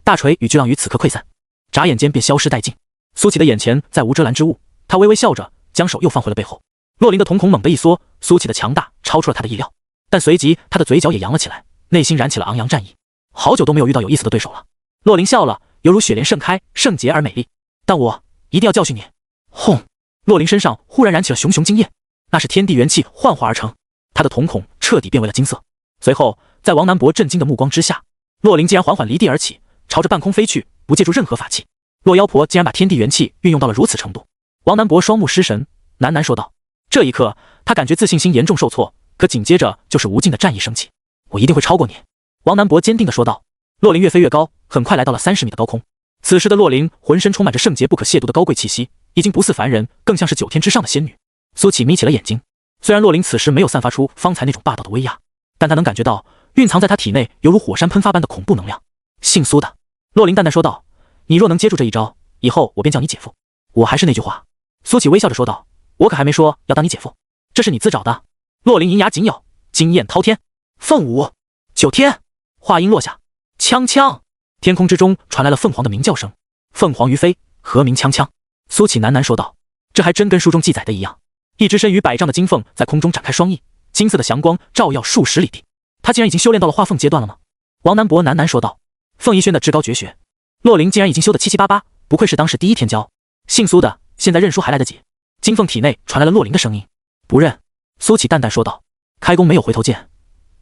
大锤与巨浪于此刻溃散，眨眼间便消失殆尽。苏乞的眼前再无遮拦之物，他微微笑着，将手又放回了背后。洛林的瞳孔猛地一缩，苏乞的强大超出了他的意料，但随即他的嘴角也扬了起来，内心燃起了昂扬战意。好久都没有遇到有意思的对手了。洛林笑了，犹如雪莲盛开，圣洁而美丽。但我一定要教训你！轰！洛林身上忽然燃起了熊熊惊焰，那是天地元气幻化而成，他的瞳孔彻底变为了金色。随后，在王南博震惊的目光之下，洛林竟然缓缓离地而起，朝着半空飞去，不借助任何法器。洛妖婆竟然把天地元气运用到了如此程度。王南博双目失神，喃喃说道。这一刻，他感觉自信心严重受挫，可紧接着就是无尽的战意升起。我一定会超过你。王南博坚定地说道。洛林越飞越高，很快来到了30米的高空。此时的洛林浑身充满着圣洁不可亵渎的高贵气息，已经不似凡人，更像是9天之上的仙女。苏乞眯起了眼睛，虽然洛林此时没有散发出方才那种霸道的威压，但他能感觉到蕴藏在他体内犹如火山喷发般的恐怖能量。姓苏的，洛林淡淡说道，你若能接住这一招，以后我便叫你姐夫。我还是那句话。苏乞微笑着说道，我可还没说要当你姐夫，这是你自找的。洛林银牙紧咬，惊艳滔天。凤舞9天。话音落下，锵锵，天空之中传来了凤凰的鸣叫声。凤凰于飞，何鸣锵锵？苏乞喃喃说道。这还真跟书中记载的一样，一只身逾100丈的金凤在空中展开双翼，金色的祥光照耀数十里地。他竟然已经修炼到了化凤阶段了吗？王南博喃喃说道。凤仪轩的至高绝学，洛林竟然已经修得七七八八，不愧是当时第一天骄。姓苏的，现在认输还来得及。金凤体内传来了洛林的声音。不认。苏乞淡淡说道。开弓没有回头箭，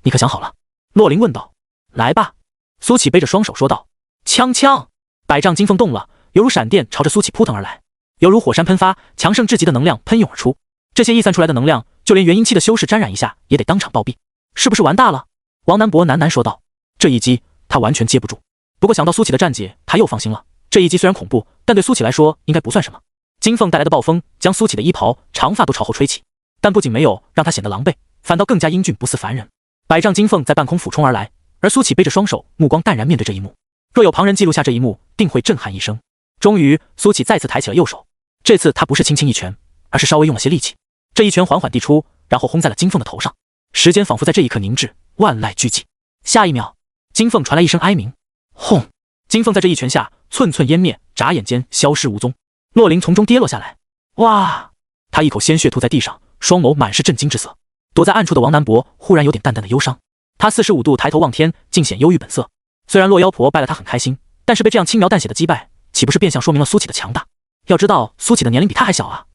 你可想好了？洛林问道。来吧。苏乞背着双手说道。锵锵，100丈金凤动了，犹如闪电朝着苏乞扑腾而来，犹如火山喷发，强盛至极的能量喷涌而出。这些溢散出来的能量，就连元婴期的修士沾染一下也得当场暴毙，是不是玩大了？王南博喃喃说道。这一击他完全接不住，不过想到苏乞的战绩，他又放心了。这一击虽然恐怖，但对苏乞来说应该不算什么。金凤带来的暴风将苏乞的衣袍、长发都朝后吹起，但不仅没有让他显得狼狈，反倒更加英俊不似凡人。100丈金凤在半空俯冲而来，而苏乞背着双手，目光淡然面对这一幕。若有旁人记录下这一幕，定会震撼一生。终于，苏乞再次抬起了右手，这次他不是轻轻一拳，而是稍微用了些力气。这一拳缓缓地出，然后轰在了金凤的头上。时间仿佛在这一刻凝滞，万籁俱寂。下一秒，金凤传来一声哀鸣，轰！金凤在这一拳下寸寸湮灭，眨眼间消失无踪。洛林从中跌落下来，哇！他一口鲜血吐在地上，双眸满是震惊之色。躲在暗处的王南博忽然有点淡淡的忧伤，他45度抬头望天，尽显忧郁本色。虽然洛妖婆败了他很开心，但是被这样轻描淡写的击败，岂不是变相说明了苏乞的强大？要知道苏乞的年龄比他还小啊，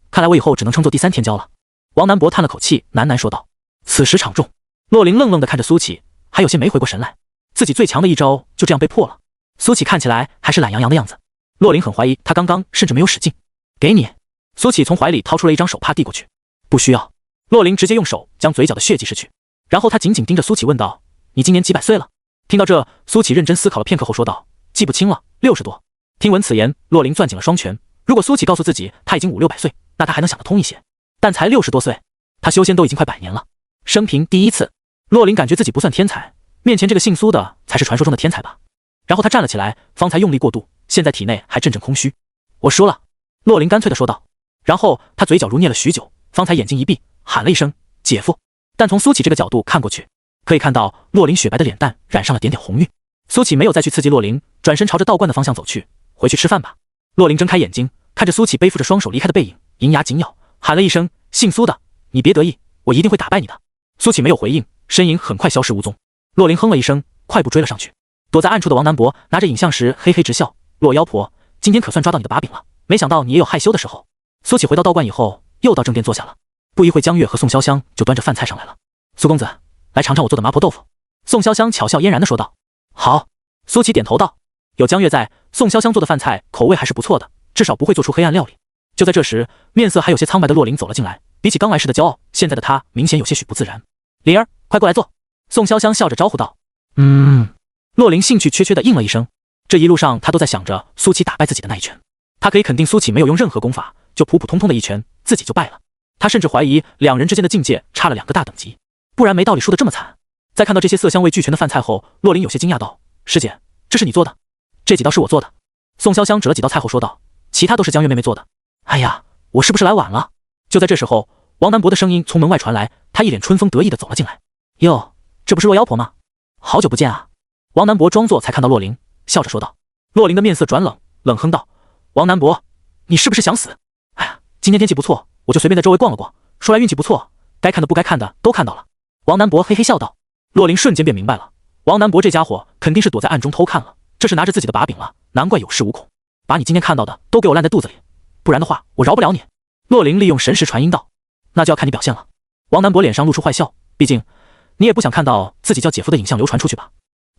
看来我以后只能称作第3天骄了。王南博叹了口气，喃喃说道。此时场中，洛林愣愣地看着苏乞，还有些没回过神来，自己最强的一招就这样被破了。苏乞看起来还是懒洋洋的样子，洛林很怀疑他刚刚甚至没有使劲。给你。苏乞从怀里掏出了一张手帕递过去。不需要。洛林直接用手将嘴角的血迹拭去，然后他紧紧盯着苏乞问道，你今年几百岁了？听到这，苏乞认真思考了片刻后说道，记不清了，60多。听闻此言，洛林攥紧了双拳。如果苏乞告诉自己他已经500-600岁，那他还能想得通一些，但才60多岁，他修仙都已经快100年了，生平第一次。洛林感觉自己不算天才，面前这个姓苏的才是传说中的天才吧。然后他站了起来，方才用力过度，现在体内还阵阵空虚。我输了。洛林干脆地说道。然后他嘴角如捏了许久，方才眼睛一闭，喊了一声姐夫。但从苏乞这个角度看过去，可以看到洛林雪白的脸蛋染上了点点红晕。苏启没有再去刺激洛林，转身朝着道观的方向走去，回去吃饭吧。洛林睁开眼睛，看着苏启背负着双手离开的背影，银牙紧咬，喊了一声：“姓苏的，你别得意，我一定会打败你的。”苏启没有回应，身影很快消失无踪。洛林哼了一声，快步追了上去。躲在暗处的王南博拿着影像时嘿嘿直笑：“洛妖婆，今天可算抓到你的把柄了，没想到你也有害羞的时候。”苏启回到道观以后，又到正殿坐下了。不一会，江月和宋潇湘就端着饭菜上来了。苏公子，来尝尝我做的麻婆豆腐。宋潇湘巧笑嫣然地说道。好。苏启点头道。有江月在，宋潇湘做的饭菜口味还是不错的，至少不会做出黑暗料理。就在这时，面色还有些苍白的洛林走了进来，比起刚来时的骄傲，现在的他明显有些许不自然。灵儿，快过来坐。宋潇湘笑着招呼道。洛林兴趣缺缺地应了一声。这一路上他都在想着苏启打败自己的那一拳，他可以肯定苏启没有用任何功法，就普普通通的一拳自己就败了。他甚至怀疑两人之间的境界差了2个大等级，不然没道理输得这么惨。在看到这些色香味俱全的饭菜后，洛林有些惊讶道：“师姐，这是你做的？”“这几道是我做的。”宋潇湘指了几道菜后说道，“其他都是江月妹妹做的。”“哎呀，我是不是来晚了？”就在这时候，王南博的声音从门外传来，他一脸春风得意地走了进来。“哟，这不是洛妖婆吗？好久不见啊！”王南博装作才看到洛林，笑着说道。洛林的面色转冷，冷哼道：“王南博，你是不是想死？哎呀，今天天气不错，我就随便在周围逛了逛，说来运气不错，该看的不该看的都看到了。”王南博嘿嘿笑道。洛林瞬间便明白了，王南博这家伙肯定是躲在暗中偷看了，这是拿着自己的把柄了，难怪有恃无恐。把你今天看到的都给我烂在肚子里，不然的话我饶不了你。洛林利用神识传音道。那就要看你表现了。王南博脸上露出坏笑，毕竟你也不想看到自己叫姐夫的影像流传出去吧？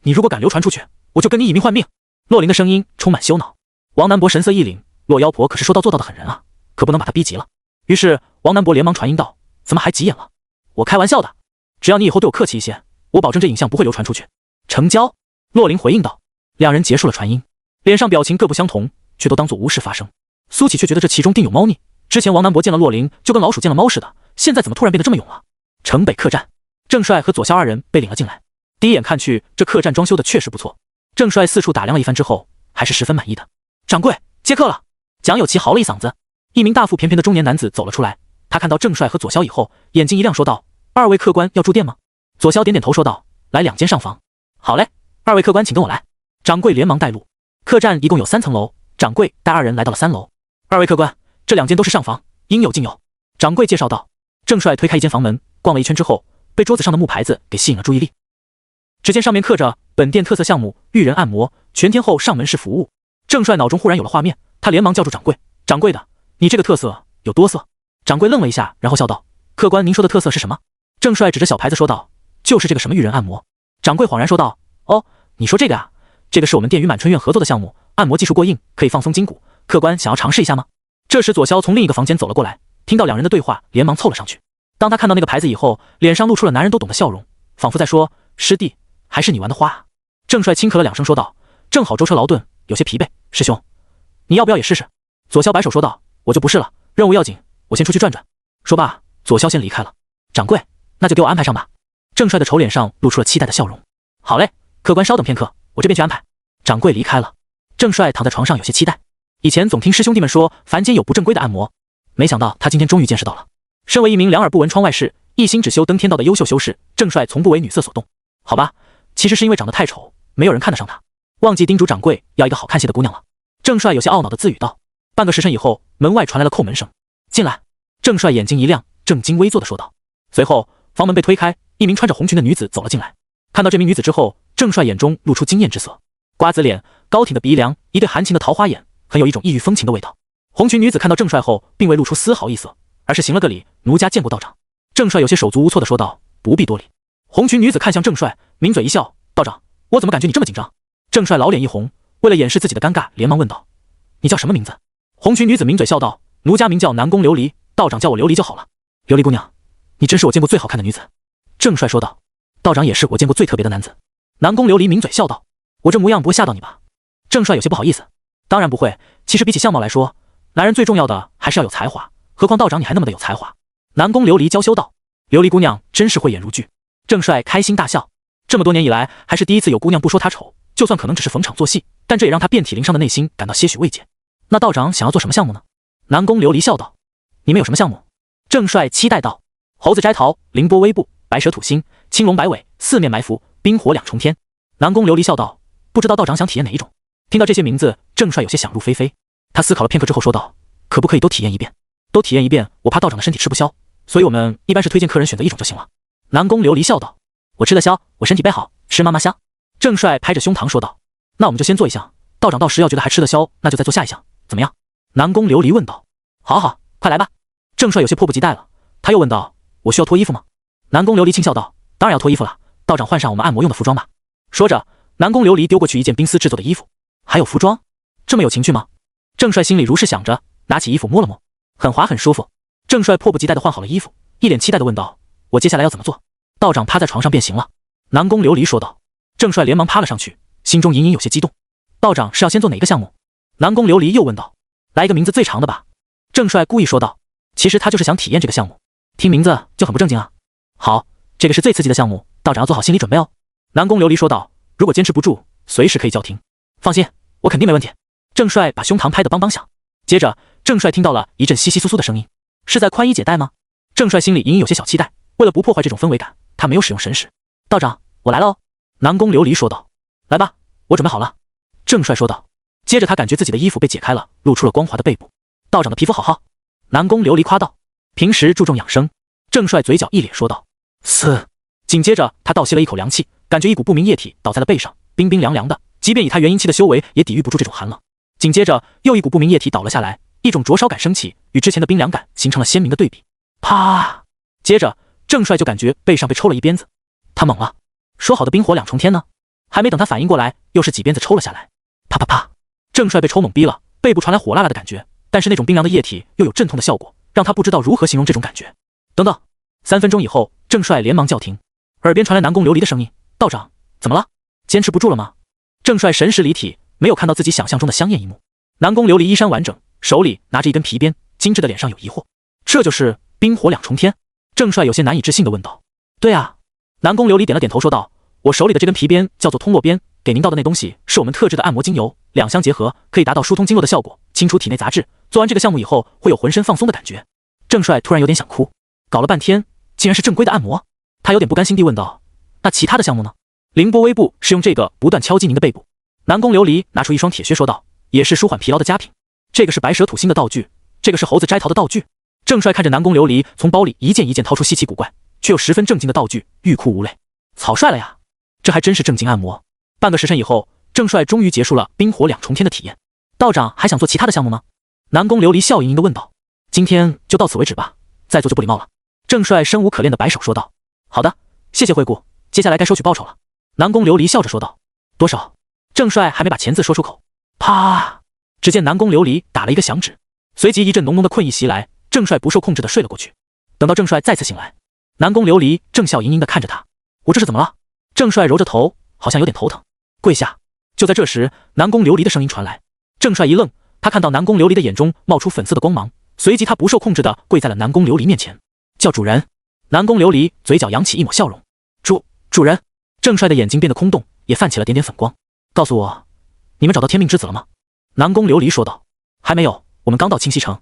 你如果敢流传出去，我就跟你以命换命。洛林的声音充满羞恼。王南博神色一凛，洛妖婆可是说到做到的狠人啊，可不能把她逼急了。于是王南博连忙传音道：“怎么还急眼了？我开玩笑的，只要你以后对我客气一些，我保证这影像不会流传出去。”成交。洛林回应道。两人结束了传音，脸上表情各不相同，却都当作无事发生。苏启却觉得这其中定有猫腻。之前王南博见了洛林就跟老鼠见了猫似的，现在怎么突然变得这么勇了？城北客栈，郑帅和左骁二人被领了进来。第一眼看去，这客栈装修的确实不错。郑帅四处打量了一番之后，还是十分满意的。掌柜，接客了。蒋有奇嚎了一嗓子。一名大腹便便的中年男子走了出来，他看到郑帅和左骁以后，眼睛一亮，说道：“二位客官要住店吗？”左骁点点头说道：“来2间上房。”“好嘞，二位客官请跟我来。”掌柜连忙带路。客栈一共有3层楼，掌柜带2人来到了3楼。“二位客官，这2间都是上房，应有尽有。”掌柜介绍道。郑帅推开一间房门，逛了一圈之后，被桌子上的木牌子给吸引了注意力。只见上面刻着本店特色项目玉人按摩，全天候上门式服务。郑帅脑中忽然有了画面，他连忙叫住掌柜：“掌柜的，你这个特色有多色？”掌柜愣了一下，然后笑道：“客官，您说的特色是什么？”郑帅指着小牌子说道：“就是这个什么玉人按摩。”掌柜恍然说道：“哦，你说这个啊，这个是我们店与满春院合作的项目，按摩技术过硬，可以放松筋骨，客官想要尝试一下吗？”这时左骁从另一个房间走了过来，听到两人的对话，连忙凑了上去。当他看到那个牌子以后，脸上露出了男人都懂的笑容，仿佛在说：“师弟，还是你玩的花啊。”郑帅轻咳了2声说道：“正好舟车劳顿，有些疲惫，师兄，你要不要也试试？”左骁摆手说道：“我就不是了，任务要紧，我先出去转转。”说罢，左骁先离开了。掌柜，那就给我安排上吧。郑帅的丑脸上露出了期待的笑容。好嘞，客官稍等片刻，我这边去安排。掌柜离开了。郑帅躺在床上有些期待，以前总听师兄弟们说凡间有不正规的按摩，没想到他今天终于见识到了。身为一名两耳不闻窗外事，一心只修登天道的优秀修士，郑帅从不为女色所动。好吧，其实是因为长得太丑，没有人看得上他，忘记叮嘱掌柜要一个好看些的姑娘了。郑帅有些懊恼地自语道。半个时辰以后，门外传来了叩门声。进来。郑帅眼睛一亮，正襟危坐地说道。随后房门被推开，一名穿着红裙的女子走了进来。看到这名女子之后，郑帅眼中露出惊艳之色，瓜子脸，高挺的鼻梁，一对含情的桃花眼，很有一种异域风情的味道。红裙女子看到郑帅后，并未露出丝毫异色，而是行了个礼：“奴家见过道长。”郑帅有些手足无措地说道：“不必多礼。”红裙女子看向郑帅，抿嘴一笑：“道长，我怎么感觉你这么紧张？”郑帅老脸一红，为了掩饰自己的尴尬，连忙问道：“你叫什么名字？”红裙女子抿嘴笑道：“奴家名叫南宫琉璃，道长叫我琉璃就好了。”“琉璃姑娘，你真是我见过最好看的女子。”郑帅说道。“道长也是我见过最特别的男子。”南宫琉璃抿嘴笑道：“我这模样不会吓到你吧？”郑帅有些不好意思：“当然不会，其实比起相貌来说，男人最重要的还是要有才华，何况道长你还那么的有才华。”南宫琉璃娇羞道：“琉璃姑娘真是慧眼如炬。”郑帅开心大笑，这么多年以来，还是第一次有姑娘不说他丑，就算可能只是逢场作戏，但这也让他遍体鳞伤的内心感到些许慰藉。“那道长想要做什么项目呢？”南宫琉璃笑道。“你们有什么项目？”郑帅期待道。“猴子摘桃，凌波微步，白蛇吐心，青龙摆尾，四面埋伏，冰火两重天。南宫琉璃笑道：“不知道道长想体验哪一种？”听到这些名字，郑帅有些想入非非。他思考了片刻之后说道：“可不可以都体验一遍？都体验一遍，我怕道长的身体吃不消，所以我们一般是推荐客人选择一种就行了。”南宫琉璃笑道：“我吃得消，我身体背好，吃嘛嘛香。”郑帅拍着胸膛说道：“那我们就先做一项，道长到时要觉得还吃得消，那就再做下一项，怎么样？”南宫琉璃问道：“好好，快来吧。”郑帅有些迫不及待了，他又问道：“我需要脱衣服吗？”南宫琉璃轻笑道：“当然要脱衣服了，道长换上我们按摩用的服装吧。”说着，南宫琉璃丢过去一件冰丝制作的衣服。还有服装，这么有情趣吗？郑帅心里如是想着，拿起衣服摸了摸，很滑很舒服。郑帅迫不及待地换好了衣服，一脸期待地问道：“我接下来要怎么做？”道长趴在床上便行了。南宫琉璃说道。郑帅连忙趴了上去，心中隐隐有些激动。道长是要先做哪个项目？南宫琉璃又问道。来一个名字最长的吧。郑帅故意说道。其实他就是想体验这个项目，听名字就很不正经啊。好，这个是最刺激的项目，道长要做好心理准备哦。南宫琉璃说道。如果坚持不住，随时可以叫停。放心，我肯定没问题。郑帅把胸膛拍得梆梆响。接着，郑帅听到了一阵窸窸窣窣的声音，是在宽衣解带吗？郑帅心里隐隐有些小期待，为了不破坏这种氛围感，他没有使用神识。道长，我来了哦。南宫琉璃说道。来吧，我准备好了。郑帅说道。接着他感觉自己的衣服被解开了，露出了光滑的背部。道长的皮肤好好。南宫琉璃夸道。平时注重养生。郑帅嘴角一咧说道。嘶。紧接着他倒吸了一口凉气，感觉一股不明液体倒在了背上，冰冰凉凉的，即便以他元婴期的修为也抵御不住这种寒冷。紧接着又一股不明液体倒了下来，一种灼烧感升起，与之前的冰凉感形成了鲜明的对比。啪！接着郑帅就感觉背上被抽了一鞭子，他懵了，说好的冰火两重天呢？还没等他反应过来，又是几鞭子抽了下来。啪啪啪！郑帅被抽懵逼了，背部传来火辣辣的感觉，但是那种冰凉的液体又有镇痛的效果，让他不知道如何形容这种感觉。等等，3分钟以后，郑帅连忙叫停，耳边传来南宫琉璃的声音：“道长，怎么了？坚持不住了吗？”郑帅神识离体，没有看到自己想象中的香艳一幕。南宫琉璃衣衫完整，手里拿着一根皮鞭，精致的脸上有疑惑：“这就是冰火两重天？”郑帅有些难以置信地问道：“对啊。”南宫琉璃点了点头说道：“我手里的这根皮鞭叫做通络鞭，给您倒的那东西是我们特制的按摩精油，两相结合可以达到疏通经络的效果，清除体内杂质。做完这个项目以后，会有浑身放松的感觉。”郑帅突然有点想哭，搞了半天竟然是正规的按摩，他有点不甘心地问道：“那其他的项目呢？”凌波微步是用这个不断敲击您的背部。南宫琉璃拿出一双铁靴说道：“也是舒缓疲劳的佳品。这个是白蛇吐心的道具，这个是猴子摘桃的道具。”郑帅看着南宫琉璃从包里一件一件掏出稀奇古怪却又十分正经的道具，欲哭无泪。草率了呀，这还真是正经按摩。半个时辰以后，郑帅终于结束了冰火两重天的体验。道长还想做其他的项目吗？南宫琉璃笑盈盈地问道。今天就到此为止吧，再做就不礼貌了。郑帅生无可恋的摆手说道。好的，谢谢惠顾，接下来该收取报酬了。南宫琉璃笑着说道。多少？郑帅还没把钱字说出口。啪！只见南宫琉璃打了一个响指，随即一阵浓浓的困意袭来，郑帅不受控制的睡了过去。等到郑帅再次醒来，南宫琉璃正笑盈盈地看着他。我这是怎么了？郑帅揉着头，好像有点头疼。跪下。就在这时，南宫琉璃的声音传来。郑帅一愣，他看到南宫琉璃的眼中冒出粉色的光芒，随即他不受控制的跪在了南宫琉璃面前，叫主人。南宫琉璃嘴角扬起一抹笑容。主人。郑帅的眼睛变得空洞，也泛起了点点粉光。告诉我，你们找到天命之子了吗？南宫琉璃说道。还没有，我们刚到清溪城。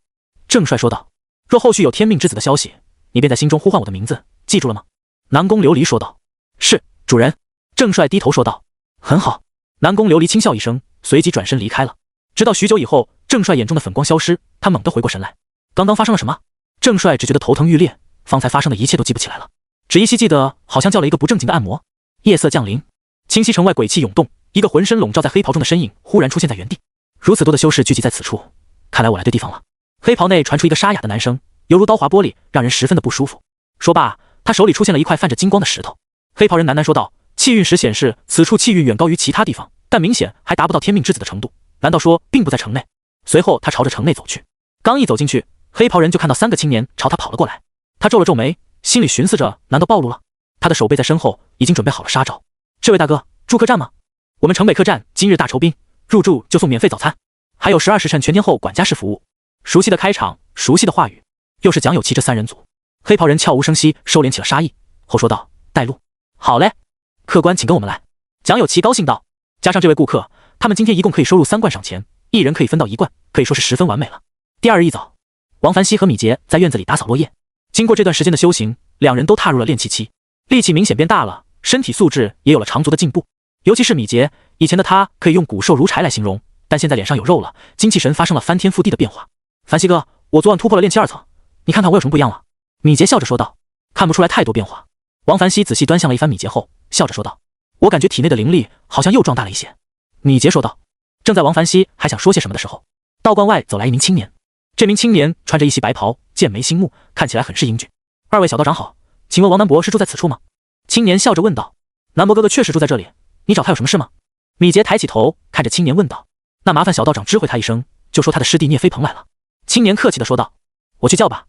郑帅说道。若后续有天命之子的消息，你便在心中呼唤我的名字，记住了吗？南宫琉璃说道。是，主人。郑帅低头说道。很好。南宫琉璃轻笑一声，随即转身离开了。直到许久以后，郑帅眼中的粉光消失，他猛地回过神来。刚刚发生了什么？郑帅只觉得头疼欲裂，方才发生的一切都记不起来了，只依稀记得好像叫了一个不正经的按摩。夜色降临，清溪城外鬼气涌动，一个浑身笼罩在黑袍中的身影忽然出现在原地。如此多的修士聚集在此处，看来我来对地方了。黑袍内传出一个沙哑的男声，犹如刀划玻璃，让人十分的不舒服。说罢，他手里出现了一块泛着金光的石头。黑袍人喃喃说道：“气运石显示此处气运远高于其他地方，但明显还达不到天命之子的程度。难道说并不在城内？”随后他朝着城内走去。刚一走进去，黑袍人就看到3个青年朝他跑了过来。他皱了皱眉，心里寻思着：难道暴露了？他的手背在身后已经准备好了杀招。这位大哥，住客栈吗？我们城北客栈今日大酬宾，入住就送免费早餐，还有12时辰全天候管家式服务。熟悉的开场，熟悉的话语，又是蒋有奇这3人组。黑袍人悄无声息收敛起了杀意，后说道：“带路。”好嘞，客官请跟我们来。蒋有奇高兴道。加上这位顾客，他们今天一共可以收入3罐赏钱，一人可以分到1罐，可以说是十分完美了。第2日一早，王凡熙和米杰在院子里打扫落叶。经过这段时间的修行，2人都踏入了练气期。力气明显变大了，身体素质也有了长足的进步。尤其是米杰，以前的他可以用骨瘦如柴来形容，但现在脸上有肉了，精气神发生了翻天覆地的变化。凡西哥，我昨晚突破了炼气2层，你看看我有什么不一样了？米杰笑着说道。看不出来太多变化。王凡西仔细端详了一番米杰后，笑着说道：“我感觉体内的灵力好像又壮大了一些。”米杰说道。正在王凡西还想说些什么的时候，道观外走来一名青年。这名青年穿着一袭白袍，剑眉星目，看起来很是英俊。2位小道长好，请问王南伯是住在此处吗？青年笑着问道。南伯哥哥确实住在这里，你找他有什么事吗？米杰抬起头看着青年问道。那麻烦小道长知会他一声，就说他的师弟聂飞鹏来了。青年客气地说道。我去叫吧。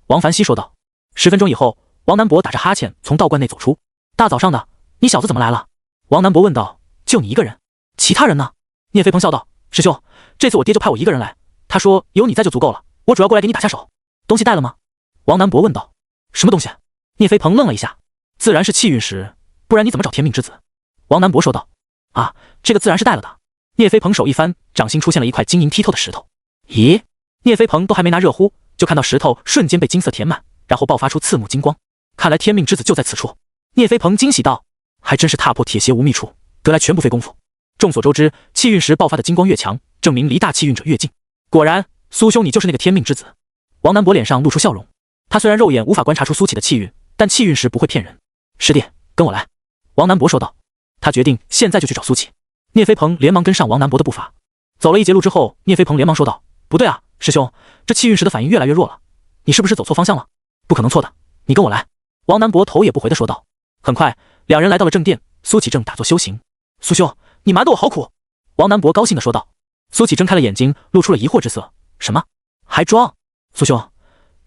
王凡西说道。10分钟以后，王南伯打着哈欠从道观内走出。大早上的，你小子怎么来了？王南伯问道。就你一个人，其他人呢？聂飞鹏笑道。师兄，这次我爹就派我一个人来，他说有你在就足够了，我主要过来给你打下手。东西带了吗？王南伯问道。什么东西？聂飞鹏愣了一下。自然是气运石，不然你怎么找天命之子？王南伯说道。啊，这个自然是带了的。聂飞鹏手一翻，掌心出现了一块晶莹剔透的石头。咦？聂飞鹏都还没拿热乎，就看到石头瞬间被金色填满，然后爆发出刺目金光。看来天命之子就在此处。聂飞鹏惊喜道。还真是踏破铁鞋无觅处，得来全不费功夫。众所周知，气运石爆发的金光越强，证明离大气运者越近。果然，苏兄你就是那个天命之子。王南伯脸上露出笑容。他虽然肉眼无法观察出苏启的气运，但气运石不会骗人。师弟，跟我来。王南伯说道。他决定现在就去找苏启。聂飞鹏连忙跟上王南伯的步伐。走了一截路之后，聂飞鹏连忙说道：不对啊，师兄，这气运石的反应越来越弱了，你是不是走错方向了？不可能错的，你跟我来。王南伯头也不回地说道。很快，两人来到了正殿，苏启正打坐修行。苏兄，你瞒得我好苦。王南伯高兴地说道。苏启睁开了眼睛，露出了疑惑之色。什么？还装？苏兄，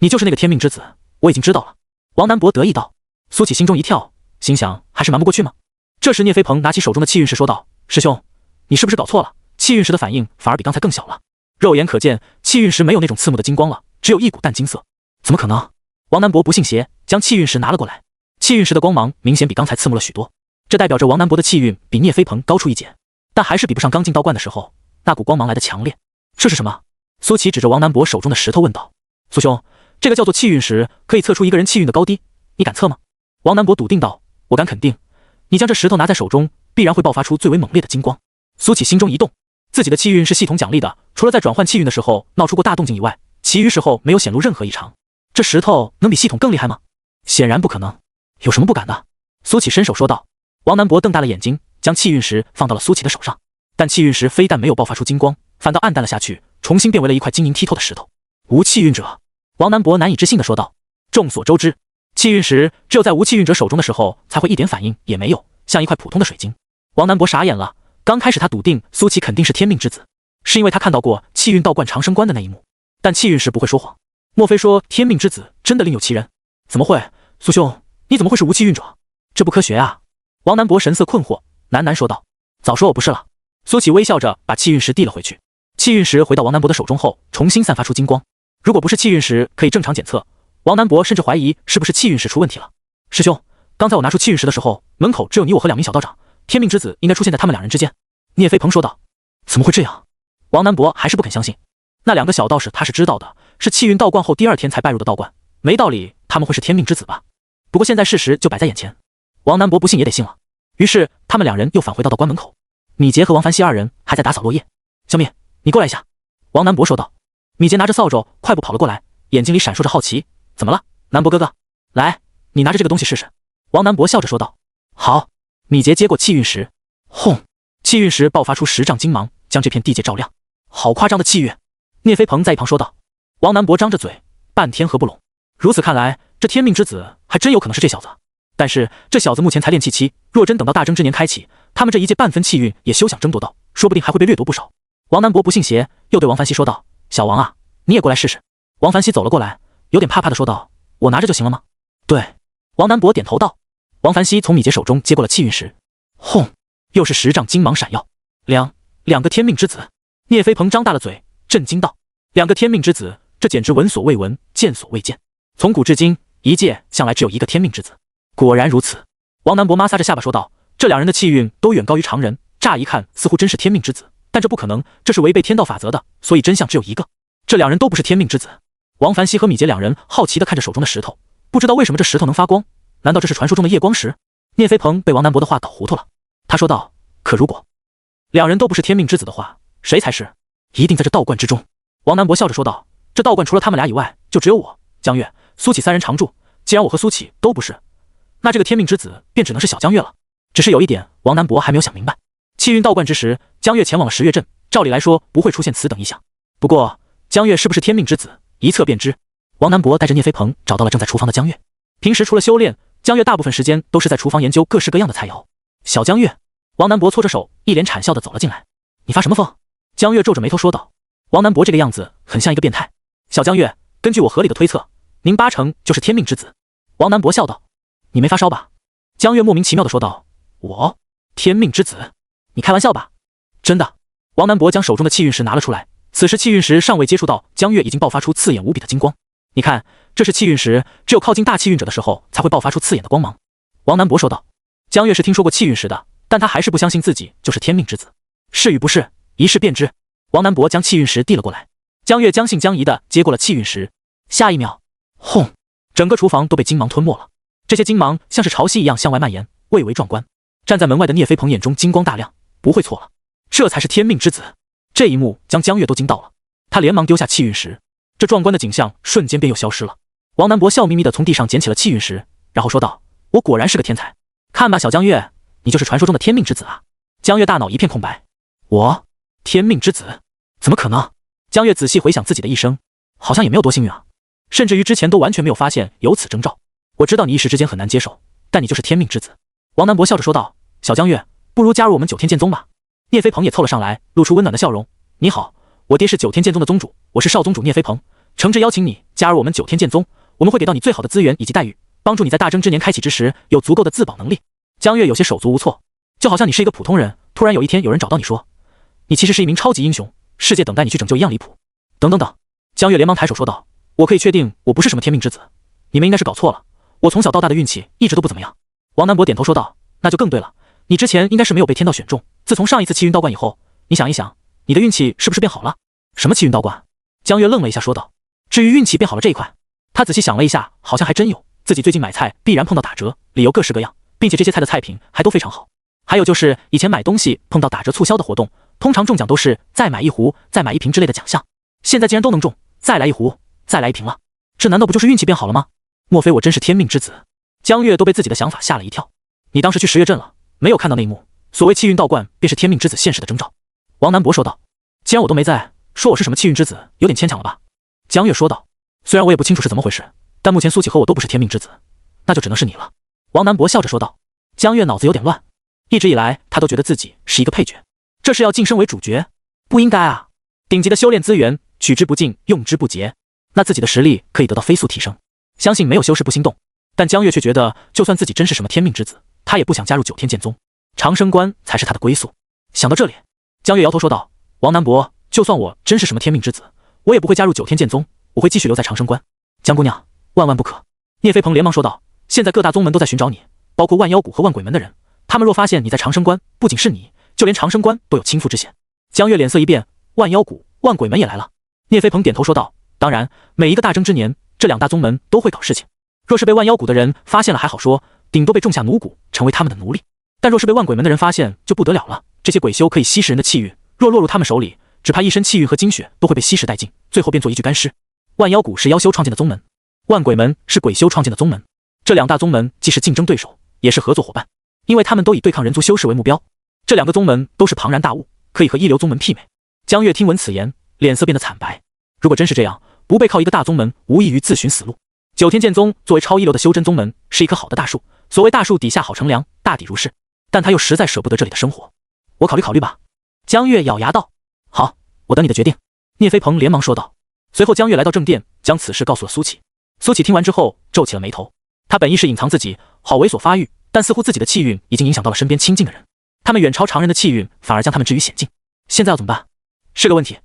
你就是那个天命之子，我已经知道了。王南伯得意道。苏启心中一跳，心想还是瞒不过去吗？这时聂飞鹏拿起手中的气运石说道。师兄，你是不是搞错了？气运石的反应反而比刚才更小了。肉眼可见，气运石没有那种刺目的金光了，只有一股淡金色。怎么可能？王南伯不信邪，将气运石拿了过来。气运石的光芒明显比刚才刺目了许多，这代表着王南伯的气运比聂飞鹏高出一截，但还是比不上刚进道观的时候那股光芒来的强烈。这是什么？苏琪指着王南伯手中的石头问道。苏兄，这个叫做气运石，可以测出一个人气运的高低，你敢测吗？王南伯笃定道。我敢肯定，你将这石头拿在手中，必然会爆发出最为猛烈的金光。苏启心中一动，自己的气运是系统奖励的，除了在转换气运的时候闹出过大动静以外，其余时候没有显露任何异常。这石头能比系统更厉害吗？显然不可能。有什么不敢的？苏启伸手说道。王南伯瞪大了眼睛，将气运石放到了苏启的手上，但气运石非但没有爆发出金光，反倒暗淡了下去，重新变为了一块晶莹剔透的石头。无气运者。王南伯难以置信地说道。众所周知，气运石只有在无气运者手中的时候才会一点反应也没有，像一块普通的水晶。王南伯傻眼了，刚开始他笃定苏启肯定是天命之子，是因为他看到过气运道观长生观的那一幕，但气运石不会说谎，莫非说天命之子真的另有其人？怎么会？苏兄，你怎么会是无气运者？这不科学啊！王南伯神色困惑，喃喃说道。早说我不是了。苏启微笑着把气运石递了回去。气运石回到王南伯的手中后，重新散发出金光。如果不是气运石可以正常检测，王南伯甚至怀疑是不是气运石出问题了。师兄，刚才我拿出气运石的时候，门口只有你我和2名小道长，天命之子应该出现在他们2人之间。聂飞鹏说道。怎么会这样？王南伯还是不肯相信。那2个小道士他是知道的，是气运道观后第2天才拜入的道观，没道理他们会是天命之子吧？不过现在事实就摆在眼前，王南伯不信也得信了。于是他们2人又返回到道观门口，米杰和王凡西2人还在打扫落叶。小米，你过来一下。王南伯说道。米杰拿着扫帚快步跑了过来，眼睛里闪烁着好奇。怎么了，南伯哥哥？来，你拿着这个东西试试。王南伯笑着说道。好。米杰接过气运石，轰！气运石爆发出10丈金芒，将这片地界照亮。好夸张的气运！聂飞鹏在一旁说道。王南伯张着嘴，半天合不拢。如此看来，这天命之子还真有可能是这小子。但是这小子目前才炼气期，若真等到大争之年开启，他们这一届半分气运也休想争夺到，说不定还会被掠夺不少。王南伯不信邪，又对王凡西说道。小王啊，你也过来试试。王凡西走了过来，有点怕怕的说道。我拿着就行了吗？对。王南伯点头道。王凡西从米杰手中接过了气运石，轰！又是10丈金芒闪耀。两个天命之子。聂飞鹏张大了嘴，震惊道。2个天命之子，这简直闻所未闻，见所未见。从古至今，一界向来只有一个天命之子。果然如此。王南伯摩挲着下巴说道。这2人的气运都远高于常人，乍一看似乎真是天命之子，但这不可能，这是违背天道法则的，所以真相只有一个，这2人都不是天命之子。王凡西和米杰2人好奇地看着手中的石头，不知道为什么这石头能发光，难道这是传说中的夜光石？聂飞鹏被王南博的话搞糊涂了，他说道：“可如果两人都不是天命之子的话，谁才是？一定在这道观之中。”王南博笑着说道：“这道观除了他们俩以外，就只有我、江月、苏启三人常住。既然我和苏启都不是，那这个天命之子便只能是小江月了。”只是有一点，王南博还没有想明白。气运道观之时，江月前往了十月镇，照理来说不会出现此等异象。不过，江月是不是天命之子，一测便知。王南博带着聂飞鹏找到了正在厨房的江月。平时除了修炼，江月大部分时间都是在厨房研究各式各样的菜肴。小江月，王南博搓着手，一脸谄笑的走了进来。你发什么疯？江月皱着眉头说道。王南博这个样子很像一个变态。小江月，根据我合理的推测，您8成就是天命之子。王南博笑道。你没发烧吧？江月莫名其妙的说道。我天命之子？你开玩笑吧？真的。王南博将手中的气运石拿了出来，此时气运石尚未接触到江月，已经爆发出刺眼无比的金光。你看，这是气运石，只有靠近大气运者的时候才会爆发出刺眼的光芒。王南博说道。江月是听说过气运石的，但他还是不相信自己就是天命之子。是与不是，一试便知。王南博将气运石递了过来，江月将信将疑的接过了气运石。下一秒，轰！整个厨房都被金芒吞没了，这些金芒像是潮汐一样向外蔓延，蔚为壮观。站在门外的聂飞鹏眼中金光大亮，不会错了，这才是天命之子。这一幕将江月都惊到了，他连忙丢下气运石，这壮观的景象瞬间便又消失了。王南博笑眯眯地从地上捡起了气运石，然后说道：“我果然是个天才，看吧，小江月，你就是传说中的天命之子啊！”江月大脑一片空白，我天命之子？怎么可能？江月仔细回想自己的一生，好像也没有多幸运啊，甚至于之前都完全没有发现有此征兆。我知道你一时之间很难接受，但你就是天命之子。王南博笑着说道：“小江月，不如加入我们九天剑宗吧。”聂飞鹏也凑了上来，露出温暖的笑容：“你好，我爹是九天剑宗的宗主，我是少宗主聂飞鹏，诚挚邀请你加入我们九天剑宗，我们会给到你最好的资源以及待遇，帮助你在大征之年开启之时有足够的自保能力。”江月有些手足无措，就好像你是一个普通人，突然有一天有人找到你说，你其实是一名超级英雄，世界等待你去拯救一样离谱。等等等，江月连忙抬手说道：“我可以确定我不是什么天命之子，你们应该是搞错了，我从小到大的运气一直都不怎么样。”王南博点头说道：“那就更对了，你之前应该是没有被天道选中，自从上一次气运道观以后，你想一想，你的运气是不是变好了？”什么气运道观？江月愣了一下说道。至于运气变好了这一块，他仔细想了一下，好像还真有，自己最近买菜必然碰到打折，理由各式各样，并且这些菜的菜品还都非常好。还有就是以前买东西碰到打折促销的活动，通常中奖都是再买一壶、再买一瓶之类的奖项，现在竟然都能中再来一壶、再来一瓶了，这难道不就是运气变好了吗？莫非我真是天命之子？江月都被自己的想法吓了一跳。你当时去十月镇了，没有看到那一幕，所谓气运道观便是天命之子现世的征兆。王南博说道。既然我都没在，说我是什么气运之子有点牵强了吧？江月说道。虽然我也不清楚是怎么回事，但目前苏启和我都不是天命之子，那就只能是你了。王南博笑着说道。江月脑子有点乱，一直以来他都觉得自己是一个配角，这是要晋升为主角？不应该啊，顶级的修炼资源取之不尽，用之不竭，那自己的实力可以得到飞速提升，相信没有修士不心动。但江月却觉得，就算自己真是什么天命之子，他也不想加入九天剑宗，长生关才是他的归宿。想到这里，江月摇头说道：“王南博，就算我真是什么天命之子，我也不会加入九天剑宗，我会继续留在长生关。江姑娘，万万不可！”聂飞鹏连忙说道：“现在各大宗门都在寻找你，包括万妖谷和万鬼门的人，他们若发现你在长生关，不仅是你，就连长生关都有倾覆之险。”江月脸色一变，万妖谷、万鬼门也来了。聂飞鹏点头说道：“当然，每一个大征之年，这两大宗门都会搞事情。若是被万妖谷的人发现了还好说，顶多被种下奴蛊，成为他们的奴隶。但若是被万鬼门的人发现，就不得了了。这些鬼修可以吸食人的气运，若落入他们手里，只怕一身气运和精血都会被吸食殆尽，最后变作一具干尸。万妖谷是妖修创建的宗门，万鬼门是鬼修创建的宗门，这两大宗门既是竞争对手，也是合作伙伴，因为他们都以对抗人族修士为目标。这两个宗门都是庞然大物，可以和一流宗门媲美。”江月听闻此言，脸色变得惨白。如果真是这样，不背靠一个大宗门，无异于自寻死路。九天剑宗作为超一流的修真宗门，是一棵好的大树，所谓大树底下好乘凉，大抵如是。但他又实在舍不得这里的生活。我考虑考虑吧。江月咬牙道。好，我等你的决定。聂飞鹏连忙说道。随后江月来到正殿，将此事告诉了苏启。苏启听完之后皱起了眉头，他本意是隐藏自己，好猥琐发育，但似乎自己的气运已经影响到了身边亲近的人，他们远超常人的气运，反而将他们置于险境。现在要怎么办？是个问题。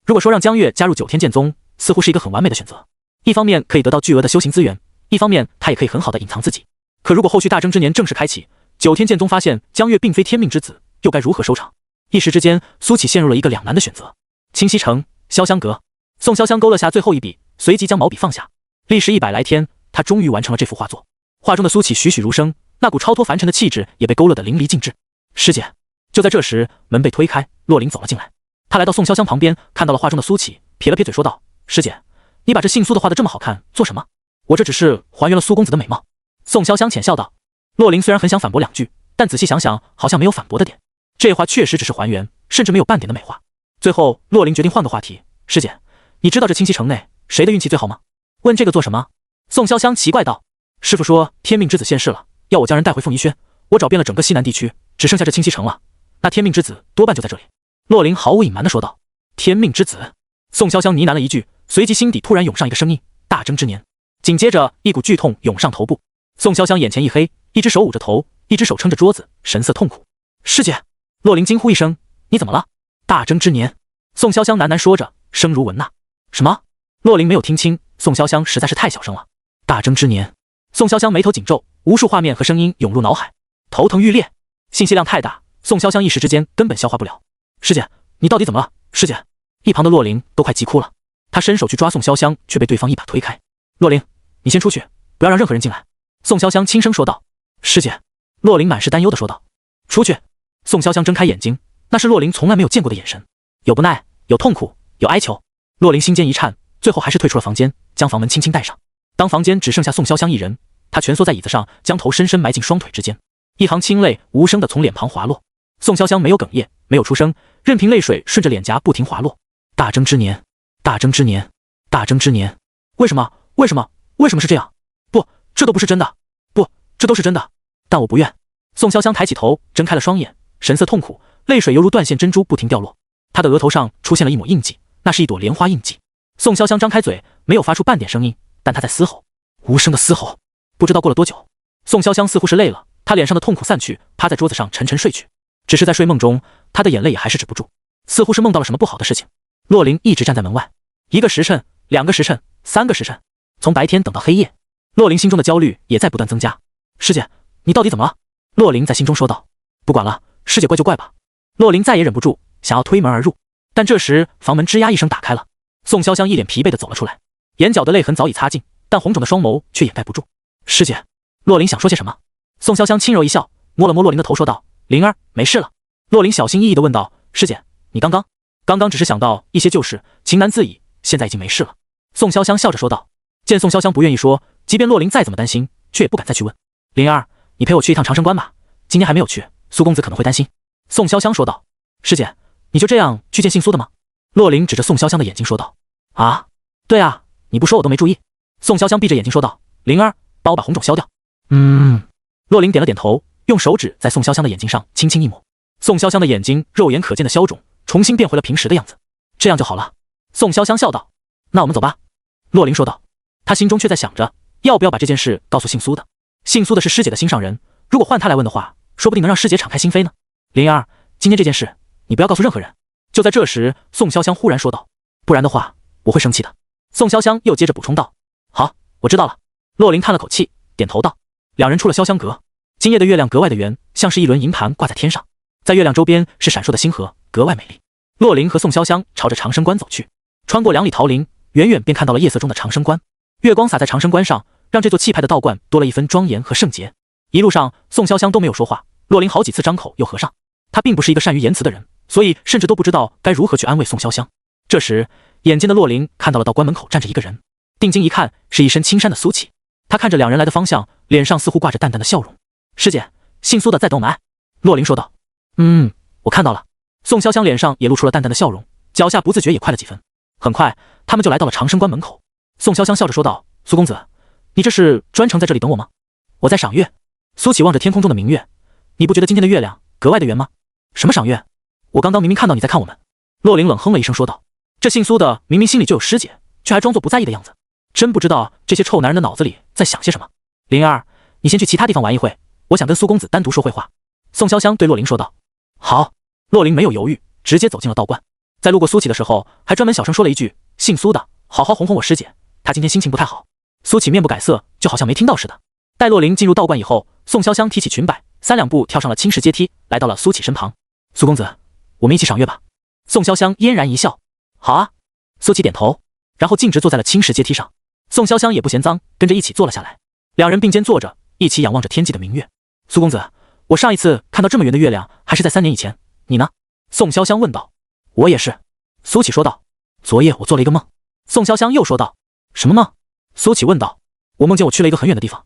如果说让江月加入九天剑宗，似乎是一个很完美的选择。一方面可以得到巨额的修行资源，一方面他也可以很好的隐藏自己。可如果后续大征之年正式开启，九天剑宗发现江月并非天命之子，又该如何收场？一时之间，苏启陷入了一个两难的选择。清溪城，潇湘阁，宋潇湘勾了下最后一笔，随即将毛笔放下。历时100来天，他终于完成了这幅画作。画中的苏启栩栩如生，那股超脱凡尘的气质也被勾勒得淋漓尽致。师姐，就在这时，门被推开，洛灵走了进来。他来到宋潇湘旁边，看到了画中的苏启，撇了撇嘴说道：“师姐，你把这姓苏的画得这么好看，做什么？我这只是还原了苏公子的美貌。”宋潇湘浅笑道。洛灵虽然很想反驳两句，但仔细想想，好像没有反驳的点。这画确实只是还原，甚至没有半点的美化。最后，洛灵决定换个话题：“师姐，你知道这清溪城内谁的运气最好吗？”问这个做什么？宋潇湘奇怪道：“师傅说天命之子现世了，要我将人带回凤仪轩。我找遍了整个西南地区，只剩下这清溪城了。那天命之子多半就在这里。”洛灵毫无隐瞒地说道：“天命之子。”宋潇湘呢喃了一句，随即心底突然涌上一个声音：“大征之年。”紧接着，一股剧痛涌上头部。宋潇湘眼前一黑，一只手捂着头，一只手撑着桌子，神色痛苦。“师姐！”洛灵惊呼一声：“你怎么了？”“大征之年。”宋潇湘喃喃说着，声如蚊呐。“什么？”洛灵没有听清，宋潇湘实在是太小声了。“大征之年。”宋潇湘眉头紧皱，无数画面和声音涌入脑海，头疼欲裂。信息量太大，宋潇湘一时之间根本消化不了。“师姐，你到底怎么了？”“师姐！”一旁的洛灵都快急哭了。他伸手去抓宋潇湘，却被对方一把推开。“洛灵，你先出去，不要让任何人进来。”宋潇湘轻声说道。“师姐。”洛灵满是担忧地说道。“出去。”宋潇湘睁开眼睛，那是洛灵从来没有见过的眼神，有不耐，有痛苦，有哀求。洛灵心间一颤，最后还是退出了房间，将房门轻轻带上。当房间只剩下宋潇湘一人，他蜷缩在椅子上，将头深深埋进双腿之间，一行清泪无声地从脸庞滑落。宋潇湘没有哽咽，没有出声，任凭泪水顺着脸颊不停滑落。大征之年，大征之年，大征之年。为什么？为什么？为什么是这样？不，这都不是真的。不，这都是真的。但我不愿。宋潇湘抬起头，睁开了双眼，神色痛苦，泪水犹如断线珍珠不停掉落。他的额头上出现了一抹印记，那是一朵莲花印记。宋潇湘张开嘴，没有发出半点声音，但他在嘶吼，无声的嘶吼。不知道过了多久，宋潇湘似乎是累了，他脸上的痛苦散去，趴在桌子上沉沉睡去。只是在睡梦中，他的眼泪也还是止不住，似乎是梦到了什么不好的事情。洛灵一直站在门外，1个时辰，2个时辰，3个时辰，从白天等到黑夜。洛灵心中的焦虑也在不断增加。“师姐，你到底怎么了？”洛灵在心中说道。“不管了，师姐怪就怪吧。”洛灵再也忍不住，想要推门而入，但这时房门吱呀一声打开了。宋潇湘一脸疲惫地走了出来，眼角的泪痕早已擦尽，但红肿的双眸却掩盖不住。“师姐。”洛灵想说些什么，宋潇湘轻柔一笑，摸了摸洛灵的头说道：“灵儿，没事了。”洛灵小心翼翼地问道：“师姐，你刚刚只是想到一些旧事，情难自已，现在已经没事了。”宋潇湘笑着说道。见宋潇湘不愿意说，即便洛灵再怎么担心，却也不敢再去问。“灵儿，你陪我去一趟长生关吧，今年还没有去，苏公子可能会担心。”宋潇湘说道。“师姐，你就这样去见姓苏的吗？”洛灵指着宋潇湘的眼睛说道。“啊，对啊，你不说我都没注意。”宋潇湘闭着眼睛说道。“灵儿，帮我把红肿消掉。”“洛灵点了点头，用手指在宋潇湘的眼睛上轻轻一抹。宋潇湘的眼睛肉眼可见的消肿，重新变回了平时的样子。“这样就好了。”宋潇湘笑道。“那我们走吧。”洛灵说道。他心中却在想着，要不要把这件事告诉姓苏的。姓苏的是师姐的心上人，如果换他来问的话，说不定能让师姐敞开心扉呢。“灵儿，今天这件事，你不要告诉任何人。”就在这时，宋潇湘忽然说道：“不然的话，我会生气的。”宋潇湘又接着补充道：“好，我知道了。”洛灵叹了口气，点头道。两人出了潇湘阁，今夜的月亮格外的圆，像是一轮银盘挂在天上，在月亮周边是闪烁的星河，格外美丽。洛灵和宋潇湘朝着长生关走去，穿过2里桃林，远远便看到了夜色中的长生关。月光洒在长生关上，让这座气派的道观多了一分庄严和圣洁。一路上，宋潇湘都没有说话，洛灵好几次张口又合上。他并不是一个善于言辞的人，所以甚至都不知道该如何去安慰宋潇湘。这时，眼尖的洛灵看到了道观门口站着一个人，定睛一看，是一身青衫的苏启。他看着两人来的方向，脸上似乎挂着淡淡的笑容。“师姐，姓苏的在等我们。”洛灵说道。“我看到了。”宋潇湘脸上也露出了淡淡的笑容，脚下不自觉也快了几分。很快，他们就来到了长生关门口。宋潇湘笑着说道：“苏公子，你这是专程在这里等我吗？”“我在赏月。”苏启望着天空中的明月：“你不觉得今天的月亮格外的圆吗？”“什么赏月？我刚刚明明看到你在看我们。”洛灵冷哼了一声说道。这姓苏的明明心里就有师姐，却还装作不在意的样子，真不知道这些臭男人的脑子里在想些什么。“灵儿，你先去其他地方玩一会，我想跟苏公子单独说会话。”宋潇湘对洛灵说道。“好。”洛灵没有犹豫，直接走进了道观。在路过苏启的时候，还专门小声说了一句：“姓苏的，好好哄哄我师姐，她今天心情不太好。”苏启面不改色，就好像没听到似的。待洛灵进入道观以后，宋潇湘提起裙摆，3两步跳上了青石阶梯，来到了苏启身旁。“苏公子，我们一起赏月吧。”宋潇湘嫣然一笑：“好啊。”苏启点头，然后径直坐在了青石阶梯上。宋潇湘也不嫌脏，跟着一起坐了下来。两人并肩坐着，一起仰望着天际的明月。苏公子，我上一次看到这么圆的月亮还是在3年以前，你呢？宋潇湘问道。我也是。苏启说道。昨夜我做了一个梦。宋潇湘又说道。什么梦？苏启问道。我梦见我去了一个很远的地方，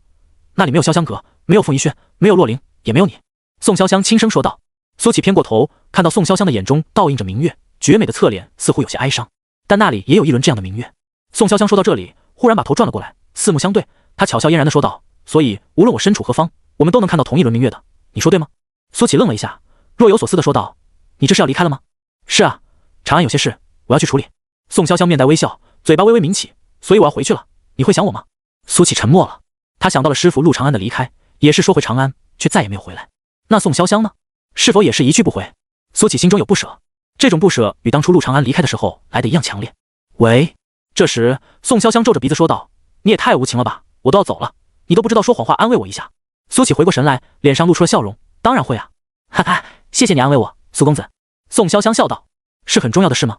那里没有潇湘阁，没有凤仪轩，没有洛灵，也没有你。宋潇湘轻声说道。苏启偏过头，看到宋潇湘的眼中倒映着明月，绝美的侧脸似乎有些哀伤，但那里也有一轮这样的明月。宋潇湘说到这里，忽然把头转了过来，四目相对，他巧笑嫣然地说道，所以无论我身处何方，我们都能看到同一轮明月的，你说对吗？苏启愣了一下，若有所思地说道，你这是要离开了吗？是啊，长安有些事，我要去处理。宋潇湘面带微笑，嘴巴微微抿起，所以我要回去了，你会想我吗？苏启沉默了，他想到了师傅陆长安的离开，也是说回长安，却再也没有回来。那宋潇湘呢？是否也是一去不回？苏启心中有不舍，这种不舍与当初陆长安离开的时候来的一样强烈。喂，这时宋潇湘皱着鼻子说道，你也太无情了吧，我都要走了，你都不知道说谎话安慰我一下。苏启回过神来，脸上露出了笑容，当然会啊，哈哈，谢谢你安慰我，苏公子。宋潇湘笑道，是很重要的事吗？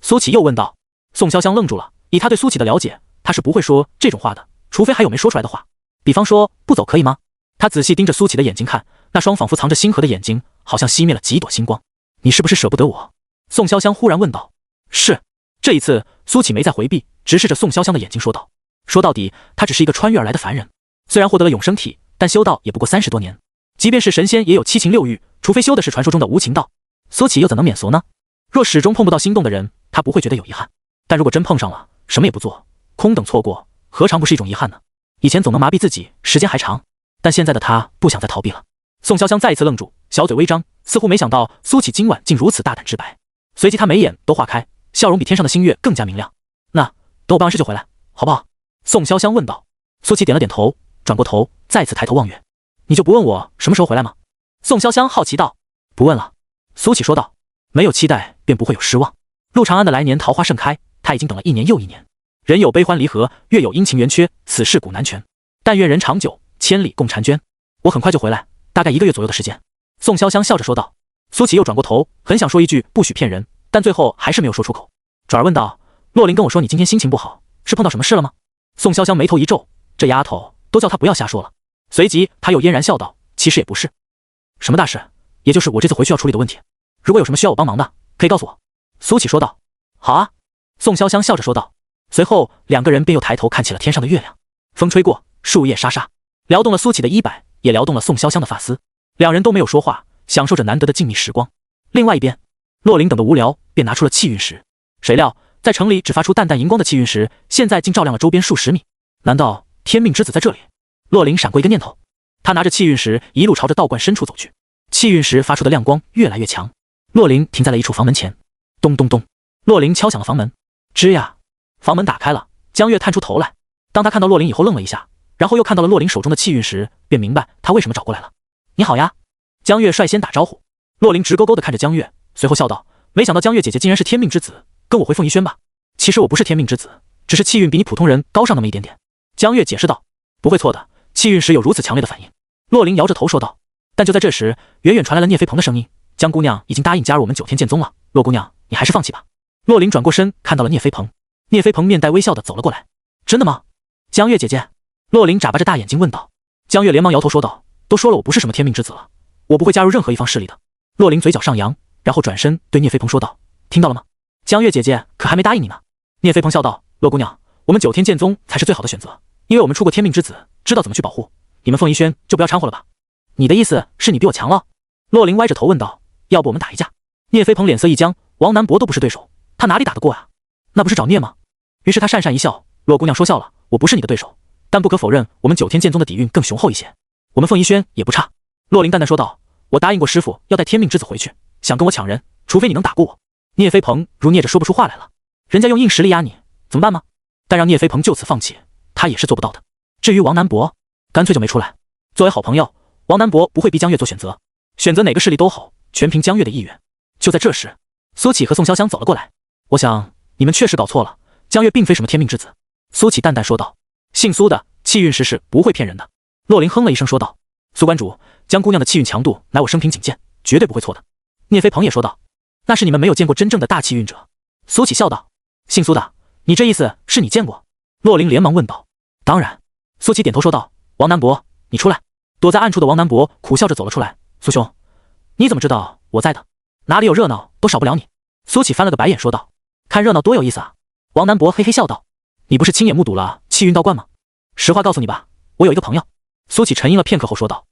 苏启又问道。宋潇湘愣住了，以他对苏启的了解，他是不会说这种话的，除非还有没说出来的话，比方说不走可以吗？他仔细盯着苏启的眼睛看，那双仿佛藏着星河的眼睛好像熄灭了几朵星光。你是不是舍不得我？宋潇湘忽然问道。是。这一次苏启没再回避，直视着宋潇湘的眼睛说道，说到底他只是一个穿越而来的凡人，虽然获得了永生体，但修道也不过30多年，即便是神仙也有7情6欲，除非修的是传说中的无情道，苏启又怎能免俗呢？若始终碰不到心动的人，他不会觉得有遗憾，但如果真碰上了，什么也不做，空等错过，何尝不是一种遗憾呢？以前总能麻痹自己，时间还长，但现在的他不想再逃避了。宋潇湘再一次愣住，小嘴微张，似乎没想到苏启今晚竟如此大胆直白，随即他眉眼都化开，笑容比天上的星月更加明亮。那等我办完事就回来，好不好？宋潇湘问道。苏启点了点头，转过头再次抬头望月。你就不问我什么时候回来吗？宋潇湘好奇道。不问了。苏启说道。没有期待便不会有失望。陆长安的来年桃花盛开，他已经等了1年又1年。人有悲欢离合，月有阴晴圆缺，此事古难全。但愿人长久，千里共婵娟。我很快就回来，大概1个月左右的时间。宋潇湘笑着说道。苏启又转过头，很想说一句不许骗人，但最后还是没有说出口，转而问道，洛灵跟我说你今天心情不好，是碰到什么事了吗？宋潇湘眉头一皱，这丫头都叫他不要瞎说了。随即他又嫣然笑道，其实也不是什么大事，也就是我这次回去要处理的问题，如果有什么需要我帮忙的，可以告诉我。苏启说道。好啊。宋潇湘笑着说道。随后2个人便又抬头看起了天上的月亮，风吹过，树叶沙沙，撩动了苏启的衣摆，也撩动了宋潇湘的发丝。2人都没有说话，享受着难得的静谧时光。另外一边，洛灵等得无聊，便拿出了气运石。谁料在城里只发出淡淡荧光的气运石，现在竟照亮了周边数十米。难道天命之子在这里？洛灵闪过一个念头，他拿着气运石一路朝着道观深处走去。气运石发出的亮光越来越强。洛灵停在了一处房门前，咚咚咚，洛灵敲响了房门。吱呀，房门打开了，江月探出头来。当他看到洛灵以后愣了一下，然后又看到了洛灵手中的气运石，便明白他为什么找过来了。你好呀。江月率先打招呼。洛灵直勾勾地看着江月，随后笑道，没想到江月姐姐竟然是天命之子，跟我回凤仪轩吧。其实我不是天命之子，只是气运比你普通人高上那么一点点。江月解释道。不会错的，气运石有如此强烈的反应。洛灵摇着头说道。但就在这时，远远传来了聂飞鹏的声音，江姑娘已经答应加入我们9天剑宗了，洛姑娘你还是放弃吧。洛灵转过身看到了聂飞鹏，聂飞鹏面带微笑的走了过来。真的吗？江月姐姐。洛灵眨巴着大眼睛问道。江月连忙摇头说道，都说了我不是什么天命之子了，我不会加入任何一方势力的。洛灵嘴角上扬，然后转身对聂飞鹏说道，听到了吗？江月姐姐可还没答应你呢。聂飞鹏笑道，洛姑娘，我们9天剑宗才是最好的选择，因为我们出过天命之子，知道怎么去保护，你们凤仪轩就不要掺和了吧。你的意思是你比我强了？洛灵歪着头问道，要不我们打一架？聂飞鹏脸色一僵，王南博都不是对手，他哪里打得过啊？那不是找聂吗？于是他讪讪一笑，洛姑娘说笑了，我不是你的对手，但不可否认我们9天剑宗的底蕴更雄厚一些，我们凤仪轩也不差。洛灵淡淡说道，我答应过师傅要带天命之子回去，想跟我抢人，除非你能打过我。聂飞鹏如嗫着说不出话来了，人家用硬实力压你，怎么办吗？但让聂飞鹏就此放弃，他也是做不到的。至于王南博，干脆就没出来。作为好朋友，王南博不会逼江月做选择，选择哪个势力都好，全凭江月的意愿。就在这时，苏启和宋潇湘走了过来。我想你们确实搞错了，江月并非什么天命之子。苏启淡淡说道。姓苏的，气运石是不会骗人的。洛灵哼了一声说道。苏关主，江姑娘的气运强度乃我生平仅见，绝对不会错的。聂飞鹏也说道。那是你们没有见过真正的大气运者。苏启笑道。姓苏的，你这意思是你见过？洛灵连忙问道。当然。苏启点头说道。王南博，你出来。躲在暗处的王南博苦笑着走了出来。苏兄，你怎么知道我在的？哪里有热闹都少不了你。苏启翻了个白眼说道。看热闹多有意思啊。王南博嘿嘿笑道。你不是亲眼目睹了气运道观吗？实话告诉你吧，我有一个朋友。苏启沉吟了片刻后说道。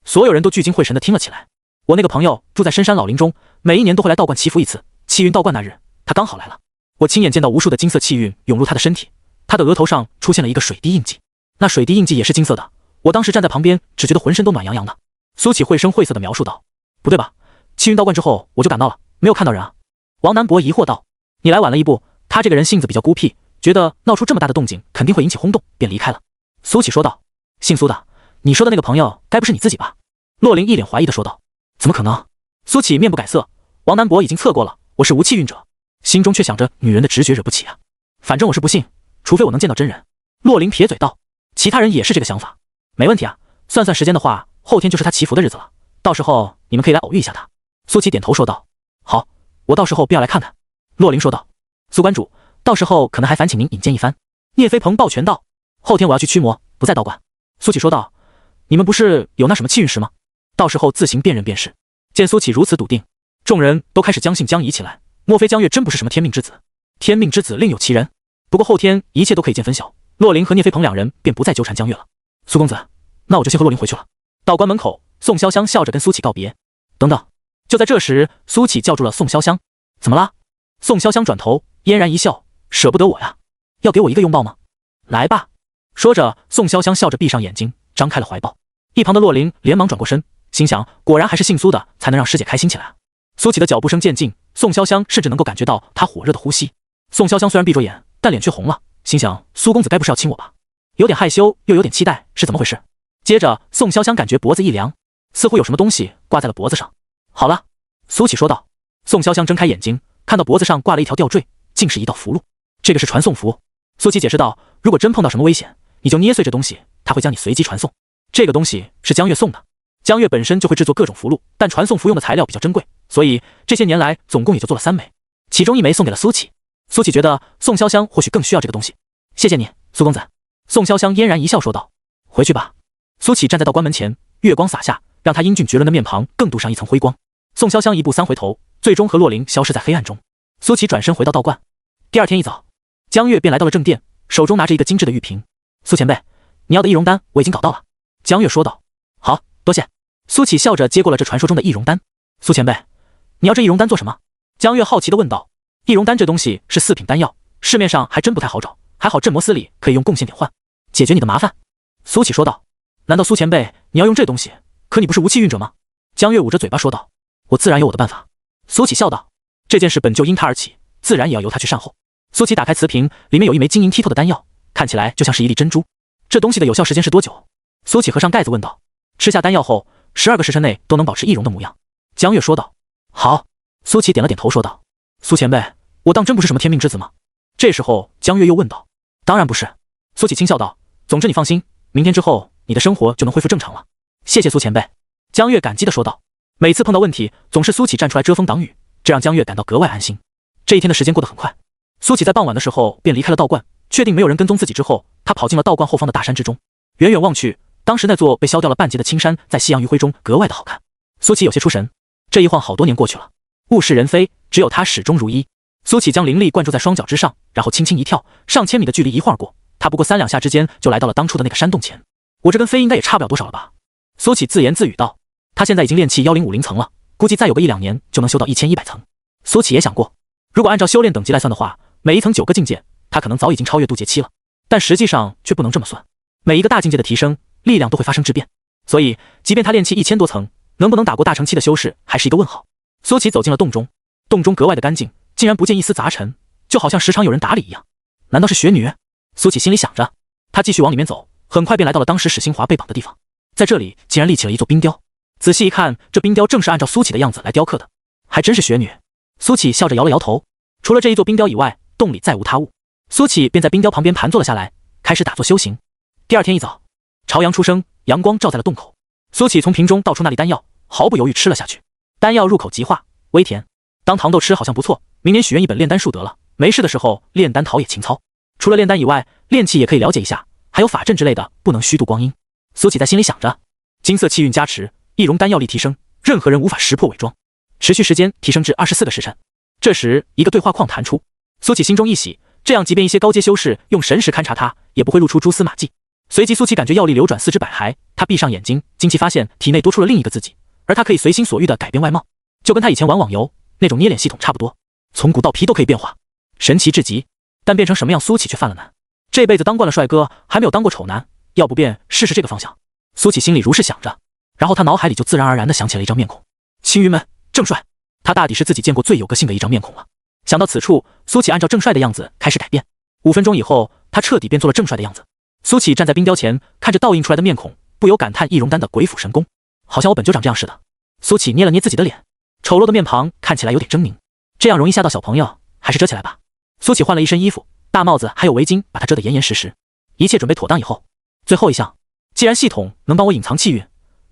所有人都聚精会神地听了起来。我那个朋友住在深山老林中，每一年都会来道观祈福一次。气运道观那日，他刚好来了。我亲眼见到无数的金色气运涌入他的身体，他的额头上出现了一个水滴印记，那水滴印记也是金色的。我当时站在旁边，只觉得浑身都暖洋洋的。苏启绘声绘色地描述道。不对吧？气运道观之后我就赶到了，没有看到人啊。王南博疑惑道。你来晚了一步，他这个人性子比较孤僻，觉得闹出这么大的动静肯定会引起轰动，便离开了。苏启说道。姓苏的，你说的那个朋友该不是你自己吧？洛林一脸怀疑地说道。怎么可能？苏启面不改色。王南博已经测过了，我是无气运者，心中却想着女人的直觉惹不起啊。反正我是不信，除非我能见到真人。洛林撇嘴道。其他人也是这个想法。没问题啊，算时间的话，后天就是他祈福的日子了，到时候你们可以来偶遇一下他。苏启点头说道。好，我到时候便要来看看。洛林说道。苏关主，到时候可能还烦请您引荐一番。聂飞鹏抱拳道。后天我要去驱魔，不在道观。苏启说道。你们不是有那什么气运石吗？到时候自行辨认便是。见苏启如此笃定，众人都开始将信将疑起来。莫非江月真不是什么天命之子？天命之子另有其人。不过后天一切都可以见分晓。洛林和聂飞鹏两人便不再纠缠江月了。苏公子，那我就先和洛林回去了。道观门口，宋潇湘笑着跟苏启告别。等等！就在这时，苏启叫住了宋潇湘。怎么了？宋潇湘转头嫣然一笑，舍不得我呀？要给我一个拥抱吗？来吧。说着，宋潇湘笑着闭上眼睛，张开了怀抱。一旁的洛林连忙转过身，心想果然还是姓苏的才能让师姐开心起来啊。苏启的脚步声渐近，宋潇湘甚至能够感觉到他火热的呼吸。宋潇湘虽然闭着眼，但脸却红了，心想苏公子该不是要亲我吧？有点害羞又有点期待，是怎么回事？接着宋潇湘感觉脖子一凉，似乎有什么东西挂在了脖子上。好了，苏启说道。宋潇湘睁开眼睛，看到脖子上挂了一条吊坠，竟是一道符箓。这个是传送符。苏启解释道，如果真碰到什么危险，你就捏碎这东西，他会将你随机传送。这个东西是江月送的。江月本身就会制作各种符箓，但传送符用的材料比较珍贵，所以这些年来总共也就做了3枚，其中1枚送给了苏启。苏启觉得宋潇湘或许更需要这个东西。谢谢你，苏公子。宋潇湘嫣然一笑说道。回去吧。苏启站在道观门前，月光洒下，让他英俊绝伦的面庞更镀上一层辉光。宋潇湘一步3回头，最终和洛林消失在黑暗中。苏启转身回到道观。第二天一早，江月便来到了正殿，手中拿着一个精致的玉瓶。苏前辈，你要的易容丹我已经搞到了。江月说道。好，多谢。苏启笑着接过了这传说中的易容丹。苏前辈，你要这易容丹做什么？江月好奇地问道。易容丹这东西是4品丹药，市面上还真不太好找，还好镇魔司里可以用贡献点换，解决你的麻烦。苏启说道。难道苏前辈你要用这东西？可你不是无气运者吗？江月捂着嘴巴说道。我自然有我的办法。苏启笑道。这件事本就因他而起，自然也要由他去善后。苏启打开瓷瓶，里面有一枚晶莹剔透的丹药，看起来就像是一粒珍珠。这东西的有效时间是多久？苏启合上盖子问道。吃下丹药后，12个时辰内都能保持易容的模样。江月说道。好。苏启点了点头说道。苏前辈，我当真不是什么天命之子吗？这时候江月又问道。当然不是。苏启轻笑道。总之你放心，明天之后你的生活就能恢复正常了。谢谢苏前辈。江月感激地说道。每次碰到问题，总是苏启站出来遮风挡雨，这让江月感到格外安心。这一天的时间过得很快。苏启在傍晚的时候便离开了道观，确定没有人跟踪自己之后，他跑进了道观后方的大山之中。远远望去，当时那座被削掉了半截的青山在夕阳余晖中格外的好看。苏启有些出神，这一晃好多年过去了，物是人非，只有他始终如一。苏启将灵力灌注在双脚之上，然后轻轻一跳，上千米的距离一晃过，他不过3、2下之间就来到了当初的那个山洞前。我这跟飞应该也差不了多少了吧？苏启自言自语道。他现在已经练气1050层了，估计再有个1、2年就能修到1100层。苏启也想过，如果按照修炼等级来算的话，每一层9个境界，他可能早已经超越渡劫期了，但实际上却不能这么算。每一个大境界的提升，力量都会发生质变，所以即便他练气1000多层，能不能打过大成期的修士还是一个问号。苏启走进了洞中，洞中格外的干净，竟然不见一丝杂尘，就好像时常有人打理一样。难道是雪女？苏启心里想着。他继续往里面走，很快便来到了当时史新华被绑的地方。在这里竟然立起了一座冰雕，仔细一看，这冰雕正是按照苏启的样子来雕刻的，还真是雪女。苏启笑着摇了摇头。除了这一座冰雕以外，洞里再无他物。苏启便在冰雕旁边盘坐了下来，开始打坐修行。第二天一早，朝阳初升，阳光照在了洞口。苏启从瓶中倒出那粒丹药，毫不犹豫吃了下去。丹药入口即化，微甜。当糖豆吃好像不错，明年许愿一本炼丹术得了，没事的时候炼丹陶冶情操。除了炼丹以外，炼气也可以了解一下，还有法阵之类的，不能虚度光阴。苏启在心里想着，金色气运加持，易容丹药力提升，任何人无法识破伪装，持续时间提升至24个时辰。这时，一个对话框弹出，苏启心中一喜，这样即便一些高阶修士用神识勘察他，也不会露出蛛丝马迹。随即，苏启感觉药力流转，四肢百骸，他闭上眼睛，惊奇发现体内多出了另一个自己，而他可以随心所欲地改变外貌，就跟他以前玩网游那种捏脸系统差不多，从骨到皮都可以变化，神奇至极。但变成什么样，苏启却犯了难。这辈子当惯了帅哥，还没有当过丑男，要不便试试这个方向。苏启心里如是想着，然后他脑海里就自然而然地想起了一张面孔，青云门郑帅，他大抵是自己见过最有个性的一张面孔了。想到此处，苏启按照郑帅的样子开始改变。5分钟以后，他彻底变做了郑帅的样子。苏启站在冰雕前，看着倒映出来的面孔，不由感叹易容丹的鬼斧神工，好像我本就长这样似的。苏启捏了捏自己的脸，丑陋的面庞看起来有点狰狞，这样容易吓到小朋友，还是遮起来吧。苏启换了一身衣服，大帽子还有围巾把他遮得严严实实。一切准备妥当以后，最后一项，既然系统能帮我隐藏气运，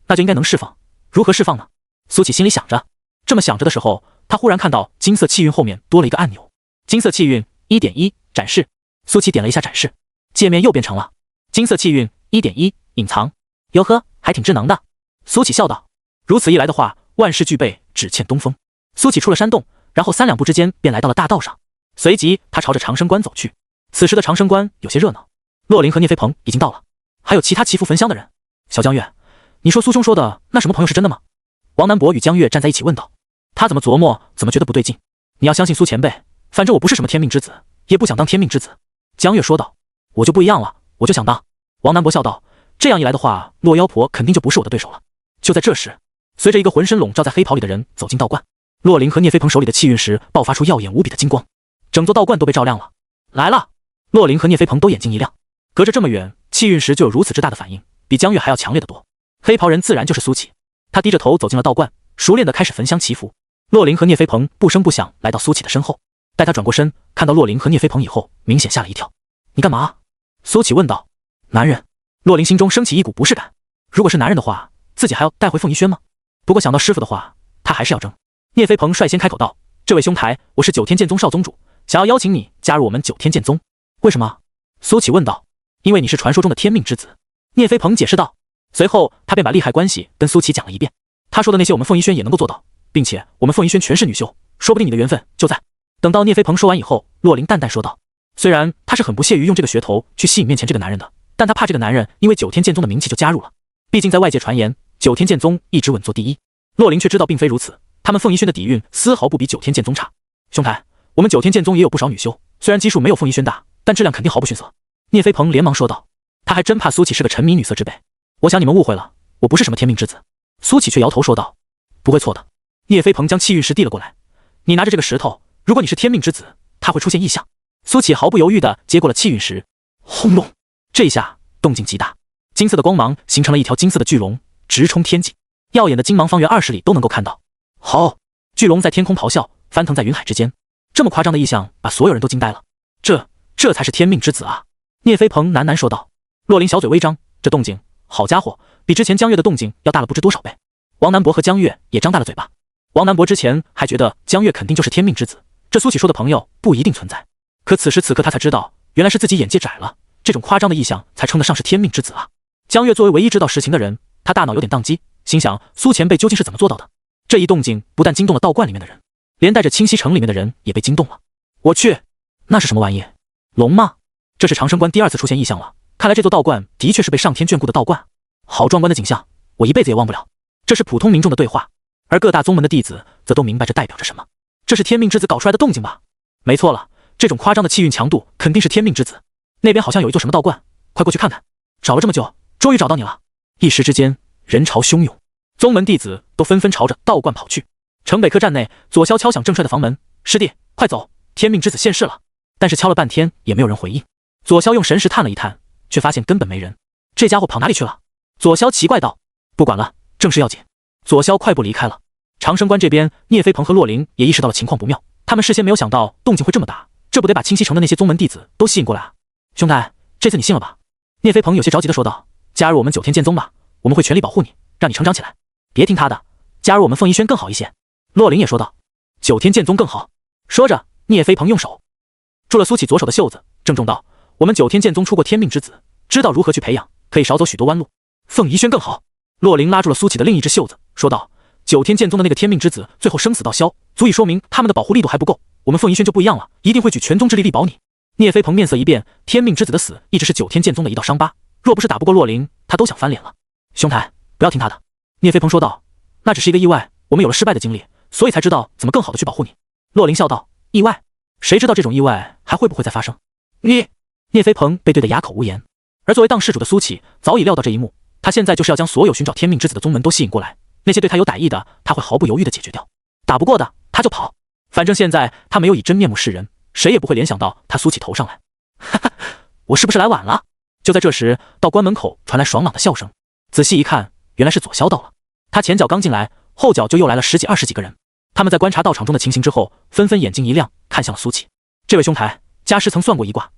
那就应该能释放。如何释放呢？苏启心里想着。这么想着的时候，他忽然看到金色气运后面多了一个按钮，金色气运 1.1 展示。苏启点了一下展示，界面又变成了金色气运 1.1 隐藏。哟呵，还挺智能的。苏启笑道。如此一来的话，万事俱备，只欠东风。苏启出了山洞，然后3两步之间便来到了大道上。随即他朝着长生观走去。此时的长生观有些热闹，洛林和聂飞鹏已经到了，还有其他祈福焚香的人。小江月，你说苏兄说的那什么朋友是真的吗？王南博与江月站在一起问道。他怎么琢磨怎么觉得不对劲。你要相信苏前辈，反正我不是什么天命之子，也不想当天命之子。江月说道。我就不一样了，我就想当。王南博笑道。这样一来的话，洛妖婆肯定就不是我的对手了。就在这时，随着一个浑身笼罩在黑袍里的人走进道观，洛林和聂飞鹏手里的气运石爆发出耀眼无比的金光，整座道观都被照亮了。来了！洛林和聂飞鹏都眼睛一亮，隔着这么远，气运石就有如此之大的反应，比江月还要强烈的多。黑袍人自然就是苏启，他低着头走进了道观，熟练地开始焚香祈福。洛林和聂飞鹏不声不响来到苏启的身后，待他转过身，看到洛林和聂飞鹏以后，明显吓了一跳。你干嘛？苏启问道。男人。洛林心中升起一股不适感，如果是男人的话，自己还要带回凤仪轩吗？不过想到师傅的话，他还是要争。聂飞鹏率先开口道，这位兄台，我是九天剑宗少宗主，想要邀请你加入我们九天剑宗。为什么？苏启问道。因为你是传说中的天命之子。聂飞鹏解释道。随后他便把利害关系跟苏启讲了一遍，他说的那些我们凤仪轩也能够做到，并且我们凤仪轩全是女修，说不定你的缘分就在。等到聂飞鹏说完以后，洛林淡淡说道，虽然他是很不屑于用这个噱头去吸引面前这个男人的，但他怕这个男人因为九天剑宗的名气就加入了，毕竟在外界传言九天剑宗一直稳坐第一。洛林却知道并非如此，他们凤仪轩的底蕴丝毫不比九天剑宗差。兄台，我们九天剑宗也有不少女修，虽然基数没有凤仪轩大，但质量肯定毫不逊色。聂飞鹏连忙说道，他还真怕苏启是个沉迷女色之辈。我想你们误会了，我不是什么天命之子。苏启却摇头说道，不会错的。聂飞鹏将气运石递了过来，你拿着这个石头，如果你是天命之子，它会出现异象。苏启毫不犹豫地接过了气运石，轰隆，这一下动静极大，金色的光芒形成了一条金色的巨龙，直冲天际，耀眼的金芒方圆20里都能够看到。好，巨龙在天空咆哮，翻腾在云海之间，这么夸张的异象把所有人都惊呆了。这才是天命之子啊！聂飞鹏喃喃说道。洛林小嘴微张，这动静，好家伙，比之前江月的动静要大了不知多少倍。王南博和江月也张大了嘴巴。王南博之前还觉得江月肯定就是天命之子，这苏启说的朋友不一定存在，可此时此刻他才知道，原来是自己眼界窄了，这种夸张的异象才称得上是天命之子啊！江月作为唯一知道实情的人，他大脑有点宕机，心想苏前辈究竟是怎么做到的？这一动静不但惊动了道观里面的人，连带着清溪城里面的人也被惊动了。我去，那是什么玩意？龙吗？这是长生观第2次出现异象了，看来这座道观的确是被上天眷顾的道观。好壮观的景象，我一辈子也忘不了。这是普通民众的对话，而各大宗门的弟子则都明白这代表着什么。这是天命之子搞出来的动静吧？没错了，这种夸张的气运强度肯定是天命之子。那边好像有一座什么道观，快过去看看。找了这么久，终于找到你了。一时之间，人潮汹涌，宗门弟子都纷纷朝着道观跑去。城北客栈内，左骁敲响郑帅的房门，师弟，快走，天命之子现世了。但是敲了半天也没有人回应。左骁用神识探了一探，却发现根本没人。这家伙跑哪里去了？左骁奇怪道。不管了，正事要紧。左骁快步离开了。长生观这边，聂飞鹏和洛林也意识到了情况不妙，他们事先没有想到动静会这么大，这不得把清溪城的那些宗门弟子都吸引过来啊！兄台，这次你信了吧？聂飞鹏有些着急地说道。加入我们九天剑宗吧，我们会全力保护你，让你成长起来。别听他的，加入我们凤仪轩更好一些。洛林也说道。九天剑宗更好。说着，聂飞鹏用手住了苏启左手的袖子，郑重道，我们九天剑宗出过天命之子，知道如何去培养，可以少走许多弯路。凤仪轩更好。洛灵拉住了苏启的另一只袖子，说道：“9天剑宗的那个天命之子最后生死道消，足以说明他们的保护力度还不够。我们凤仪轩就不一样了，一定会举全宗之力力保你。”聂飞鹏面色一变，天命之子的死一直是9天剑宗的一道伤疤，若不是打不过洛灵，他都想翻脸了。兄台，不要听他的。聂飞鹏说道：“那只是一个意外，我们有了失败的经历，所以才知道怎么更好的去保护你。”洛灵笑道：“意外？谁知道这种意外还会不会再发生？”聂飞鹏被对得哑口无言。而作为当事主的苏启早已料到这一幕，他现在就是要将所有寻找天命之子的宗门都吸引过来，那些对他有歹意的，他会毫不犹豫地解决掉。打不过的，他就跑。反正现在他没有以真面目示人，谁也不会联想到他苏启头上来。哈哈，我是不是来晚了？就在这时，道观门口传来爽朗的笑声。仔细一看，原来是左骁到了。他前脚刚进来，后脚就又来了10几20几个人。他们在观察道场中的情形之后，纷纷眼睛一亮，看向了苏启。这位兄台，家师曾算过一卦，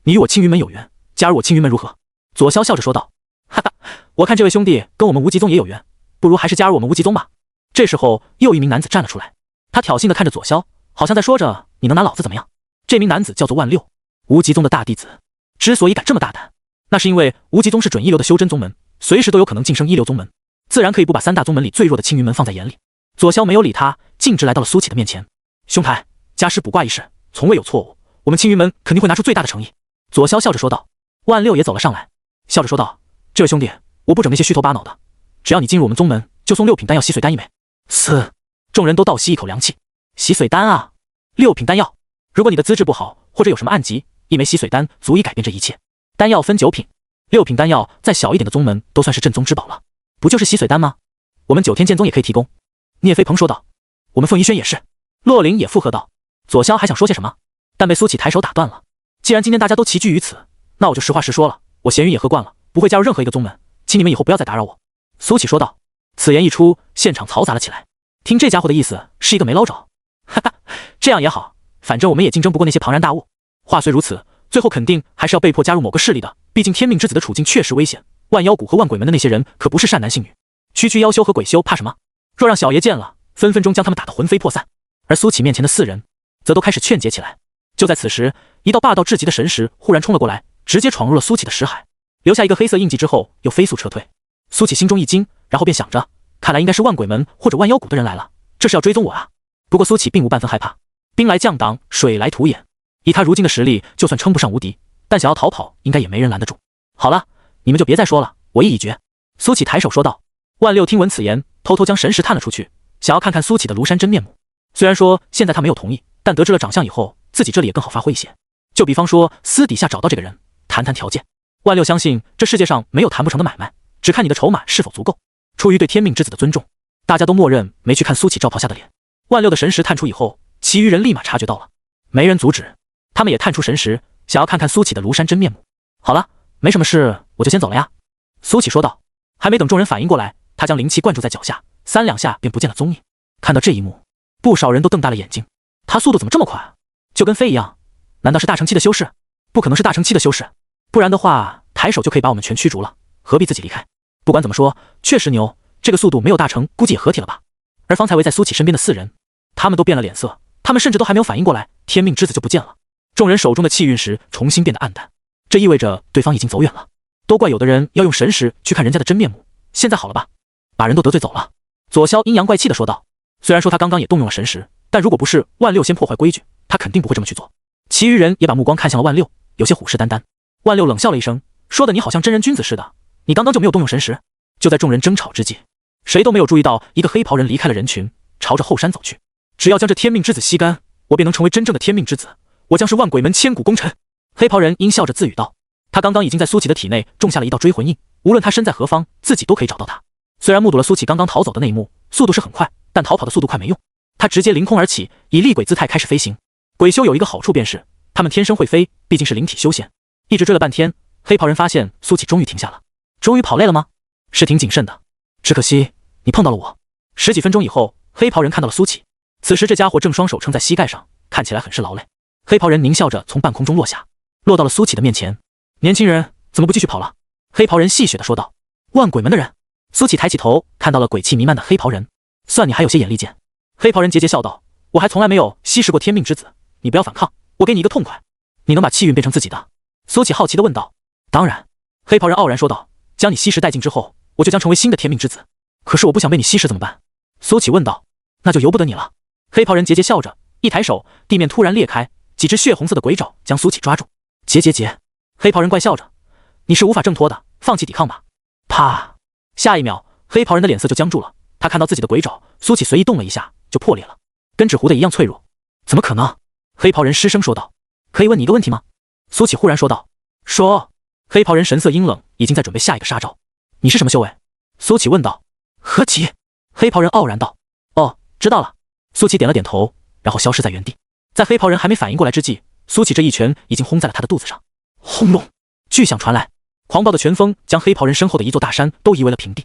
你与我青云门有缘，加入我青云门如何？左骁笑着说道。哈哈，我看这位兄弟跟我们无极宗也有缘，不如还是加入我们无极宗吧。这时候，又一名男子站了出来，他挑衅地看着左骁，好像在说着你能拿老子怎么样？这名男子叫做万六，无极宗的大弟子。之所以敢这么大胆，那是因为无极宗是准一流的修真宗门，随时都有可能晋升一流宗门，自然可以不把3大宗门里最弱的青云门放在眼里。左骁没有理他，径直来到了苏启的面前。兄台，家师卜卦一事从未有错误，我们青云门肯定会拿出最大的诚意。左骁笑着说道。万六也走了上来，笑着说道：“这位兄弟，我不整那些虚头巴脑的，只要你进入我们宗门，就送6品丹药洗髓丹一枚。”众人都倒吸一口凉气。洗髓丹啊，6品丹药，如果你的资质不好，或者有什么暗疾，一枚洗髓丹足以改变这一切。丹药分9品，6品丹药在小一点的宗门都算是镇宗之宝了。不就是洗髓丹吗？我们9天剑宗也可以提供。聂飞鹏说道。我们凤仪轩也是。洛灵也附和道。左骁还想说些什么，但被苏启抬手打断了。既然今天大家都齐聚于此，那我就实话实说了，我闲鱼也喝惯了，不会加入任何一个宗门，请你们以后不要再打扰我。苏启说道。此言一出，现场嘈杂了起来。听这家伙的意思，是一个没捞着。哈哈，这样也好，反正我们也竞争不过那些庞然大物。话虽如此，最后肯定还是要被迫加入某个势力的，毕竟天命之子的处境确实危险。万妖谷和万鬼门的那些人可不是善男信女，区区妖修和鬼修怕什么？若让小爷见了，分分钟将他们打得魂飞魄散。而苏启面前的4人则都开始劝解起来。就在此时，一道霸道至极的神识忽然冲了过来，直接闯入了苏启的识海，留下一个黑色印记之后又飞速撤退。苏启心中一惊，然后便想着，看来应该是万鬼门或者万妖谷的人来了，这是要追踪我啊。不过苏启并无半分害怕，兵来将挡，水来土掩，以他如今的实力，就算称不上无敌，但想要逃跑应该也没人拦得住。好了，你们就别再说了，我意已决。苏启抬手说道。万六听闻此言，偷偷将神识探了出去，想要看看苏启的庐山真面目。虽然说现在他没有同意，但得知了长相以后，自己这里也更好发挥一些。就比方说私底下找到这个人，谈谈条件。万六相信这世界上没有谈不成的买卖，只看你的筹码是否足够。出于对天命之子的尊重，大家都默认没去看苏启罩袍下的脸。万六的神识探出以后，其余人立马察觉到了，没人阻止，他们也探出神识，想要看看苏启的庐山真面目。好了，没什么事，我就先走了呀。苏启说道。还没等众人反应过来，他将灵气灌注在脚下，3两下便不见了踪影。看到这一幕，不少人都瞪大了眼睛。他速度怎么这么快啊？就跟飞一样，难道是大成期的修士？不可能是大成期的修士，不然的话抬手就可以把我们全驱逐了，何必自己离开？不管怎么说，确实牛，这个速度没有大成估计也合体了吧。而方才围在苏启身边的4人，他们都变了脸色，他们甚至都还没有反应过来，天命之子就不见了。众人手中的气运石重新变得暗淡，这意味着对方已经走远了。都怪有的人要用神识去看人家的真面目，现在好了吧，把人都得罪走了。左骁阴阳怪气地说道。虽然说他刚刚也动用了神识，但如果不是万六先破坏规矩，他肯定不会这么去做。其余人也把目光看向了万六，有些虎视眈眈。万六冷笑了一声，说的你好像真人君子似的，你刚刚就没有动用神识？就在众人争吵之际，谁都没有注意到一个黑袍人离开了人群，朝着后山走去。只要将这天命之子吸干，我便能成为真正的天命之子，我将是万鬼门千古功臣。黑袍人阴笑着自语道。他刚刚已经在苏启的体内种下了一道追魂印，无论他身在何方，自己都可以找到他。虽然目睹了苏启刚刚逃走的那一幕，速度是很快，但逃跑的速度快没用，他直接凌空而起，以厉鬼姿态开始飞行。鬼修有一个好处便是，他们天生会飞，毕竟是灵体修仙。一直追了半天，黑袍人发现苏启终于停下了。终于跑累了吗？是挺谨慎的，只可惜你碰到了我。10几分钟以后，黑袍人看到了苏启，此时这家伙正双手撑在膝盖上，看起来很是劳累。黑袍人狞笑着从半空中落下，落到了苏启的面前。年轻人怎么不继续跑了？黑袍人戏谑地说道。万鬼门的人。苏启抬起头，看到了鬼气弥漫的黑袍人。算你还有些眼力见。黑袍人桀桀笑道。我还从来没有吸食过天命之子，你不要反抗，我给你一个痛快。你能把气运变成自己的？苏启好奇地问道。当然。黑袍人傲然说道。将你吸食殆尽之后，我就将成为新的天命之子。可是我不想被你吸食怎么办？苏启问道。那就由不得你了。黑袍人桀桀笑着，一抬手，地面突然裂开，几只血红色的鬼爪将苏启抓住。桀，黑袍人怪笑着，你是无法挣脱的，放弃抵抗吧。啪！下一秒，黑袍人的脸色就僵住了。他看到自己的鬼爪，苏启随意动了一下就破裂了，跟纸糊的一样脆弱。怎么可能？黑袍人失声说道。可以问你一个问题吗？苏启忽然说道。说。黑袍人神色阴冷，已经在准备下一个杀招。你是什么修为？苏启问道。何其？黑袍人傲然道。哦，知道了。苏启点了点头，然后消失在原地。在黑袍人还没反应过来之际，苏启这一拳已经轰在了他的肚子上。轰隆！巨响传来，狂暴的拳风将黑袍人身后的一座大山都夷为了平地。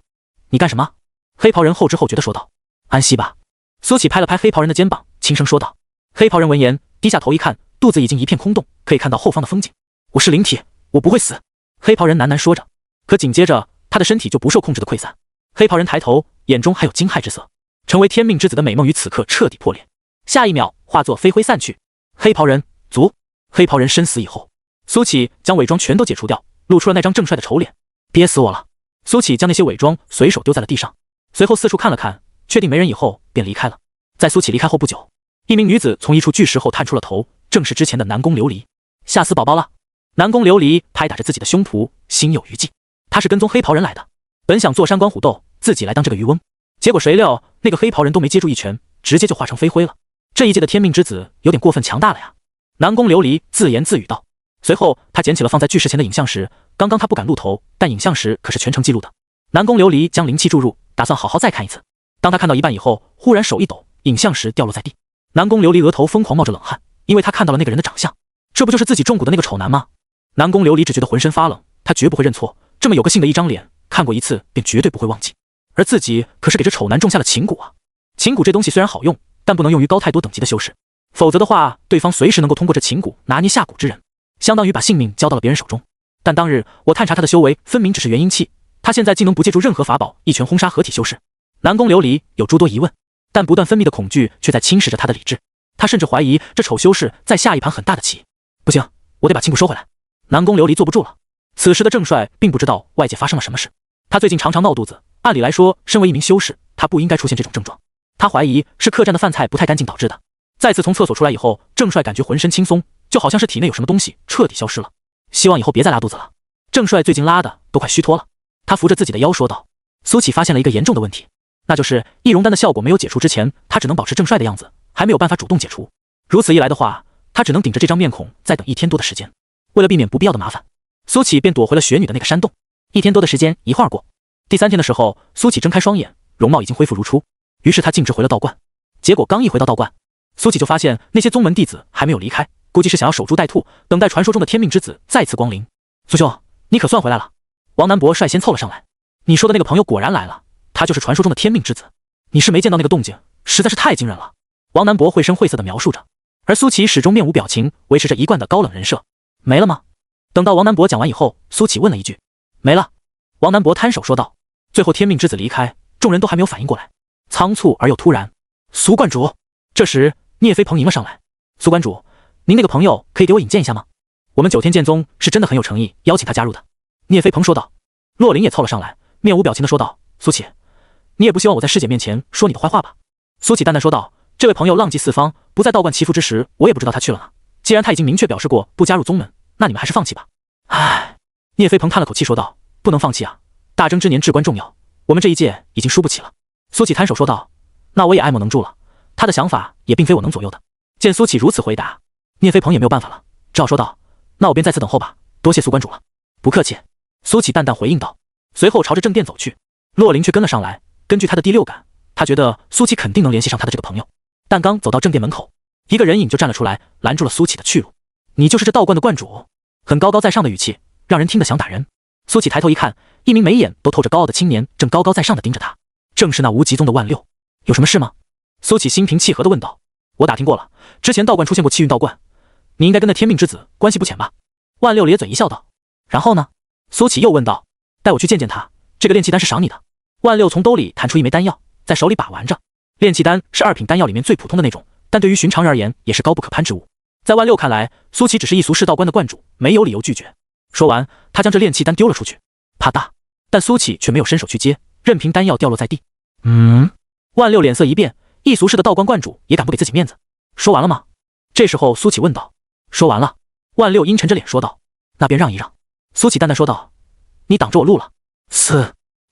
你干什么？黑袍人后知后觉地说道。安息吧。苏启拍了拍黑袍人的肩膀，轻声说道。黑袍人闻言低下头一看，肚子已经一片空洞，可以看到后方的风景。我是灵体，我不会死。黑袍人喃喃说着，可紧接着他的身体就不受控制的溃散。黑袍人抬头，眼中还有惊骇之色，成为天命之子的美梦于此刻彻底破裂，下一秒化作飞灰散去。黑袍人足。黑袍人身死以后，苏启将伪装全都解除掉，露出了那张正帅的丑脸。憋死我了。苏启将那些伪装随手丢在了地上，随后四处看了看，确定没人以后便离开了。在苏启离开后不久，一名女子从一处巨石后探出了头，正是之前的南宫琉璃。吓死宝宝了。南宫琉璃拍打着自己的胸脯，心有余悸。他是跟踪黑袍人来的，本想坐山观虎斗，自己来当这个渔翁，结果谁料那个黑袍人都没接住一拳，直接就化成飞灰了。这一届的天命之子有点过分强大了呀。南宫琉璃自言自语道。随后他捡起了放在巨石前的影像石，刚刚他不敢露头，但影像石可是全程记录的。南宫琉璃将灵气注入，打算好好再看一次。当他看到一半以后，忽然手一抖，影像石掉落在地。南宫琉璃额头疯狂冒着冷汗，因为他看到了那个人的长相，这不就是自己中蛊的那个丑男吗？南宫琉璃只觉得浑身发冷，他绝不会认错，这么有个性的一张脸，看过一次便绝对不会忘记。而自己可是给这丑男种下了情蛊啊！情蛊这东西虽然好用，但不能用于高太多等级的修士，否则的话，对方随时能够通过这情蛊拿捏下蛊之人，相当于把性命交到了别人手中。但当日我探查他的修为，分明只是元婴器，他现在竟能不借助任何法宝，一拳轰杀合体修士。南宫琉璃有诸多疑问，但不断分泌的恐惧却在侵蚀着他的理智。他甚至怀疑这丑修士在下一盘很大的棋。不行，我得把情蛊收回来。南宫琉璃坐不住了。此时的郑帅并不知道外界发生了什么事，他最近常常闹肚子，按理来说，身为一名修士，他不应该出现这种症状。他怀疑是客栈的饭菜不太干净导致的。再次从厕所出来以后，郑帅感觉浑身轻松，就好像是体内有什么东西彻底消失了。希望以后别再拉肚子了。郑帅最近拉的都快虚脱了。他扶着自己的腰说道。苏启发现了一个严重的问题，那就是易容丹的效果没有解除之前，他只能保持郑帅的样子，还没有办法主动解除。如此一来的话，他只能顶着这张面孔再等1天多的时间。为了避免不必要的麻烦，苏启便躲回了雪女的那个山洞。1天多的时间一晃而过，第3天的时候，苏启睁开双眼，容貌已经恢复如初。于是他径直回了道观。结果刚一回到道观，苏启就发现那些宗门弟子还没有离开，估计是想要守株待兔，等待传说中的天命之子再次光临。苏兄，你可算回来了。王南伯率先凑了上来。你说的那个朋友果然来了，他就是传说中的天命之子。你是没见到那个动静，实在是太惊人了。王南伯绘声绘色地描述着，而苏启始终面无表情，维持着一贯的高冷人设。没了吗？等到王南伯讲完以后，苏启问了一句。没了。王南伯摊手说道。最后天命之子离开，众人都还没有反应过来，仓促而又突然。苏观主。这时聂飞鹏迎了上来。苏观主，您那个朋友可以给我引荐一下吗？我们9天剑宗是真的很有诚意，邀请他加入的。聂飞鹏说道。洛林也凑了上来，面无表情地说道。苏启，你也不希望我在师姐面前说你的坏话吧？苏启淡淡说道。这位朋友浪迹四方，不在道观祈福之时，我也不知道他去了哪。既然他已经明确表示过不加入宗门，那你们还是放弃吧。唉，聂飞鹏叹了口气说道。不能放弃啊，大征之年至关重要，我们这一届已经输不起了。苏启摊手说道。那我也爱莫能助了，他的想法也并非我能左右的。见苏启如此回答，聂飞鹏也没有办法了，只好说道。那我便在此等候吧，多谢苏观主了。不客气。苏启淡淡回应道，随后朝着正殿走去。洛林却跟了上来，根据他的第六感，他觉得苏启肯定能联系上他的这个朋友。但刚走到正殿门口，一个人影就站了出来，拦住了苏启的去路。你就是这道观的观主？很高高在上的语气，让人听得想打人。苏启抬头一看，一名眉眼都透着高傲的青年正高高在上的盯着他，正是那无极宗的万六。有什么事吗？苏启心平气和地问道。我打听过了，之前道观出现过气运道观，你应该跟那天命之子关系不浅吧？万六咧嘴一笑道。然后呢？苏启又问道。带我去见见他，这个炼气丹是赏你的。万六从兜里弹出一枚丹药，在手里把玩着。炼气丹是2品丹药里面最普通的那种，但对于寻常人而言也是高不可攀之物。在万六看来，苏启只是一俗世道观的观主，没有理由拒绝。说完，他将这炼气丹丢了出去。啪嗒，但苏启却没有伸手去接，任凭丹药掉落在地。万六脸色一变，异俗世的道观观主也敢不给自己面子？说完了吗？这时候苏启问道。说完了。万六阴沉着脸说道。那便让一让。苏启淡淡说道。你挡着我路了。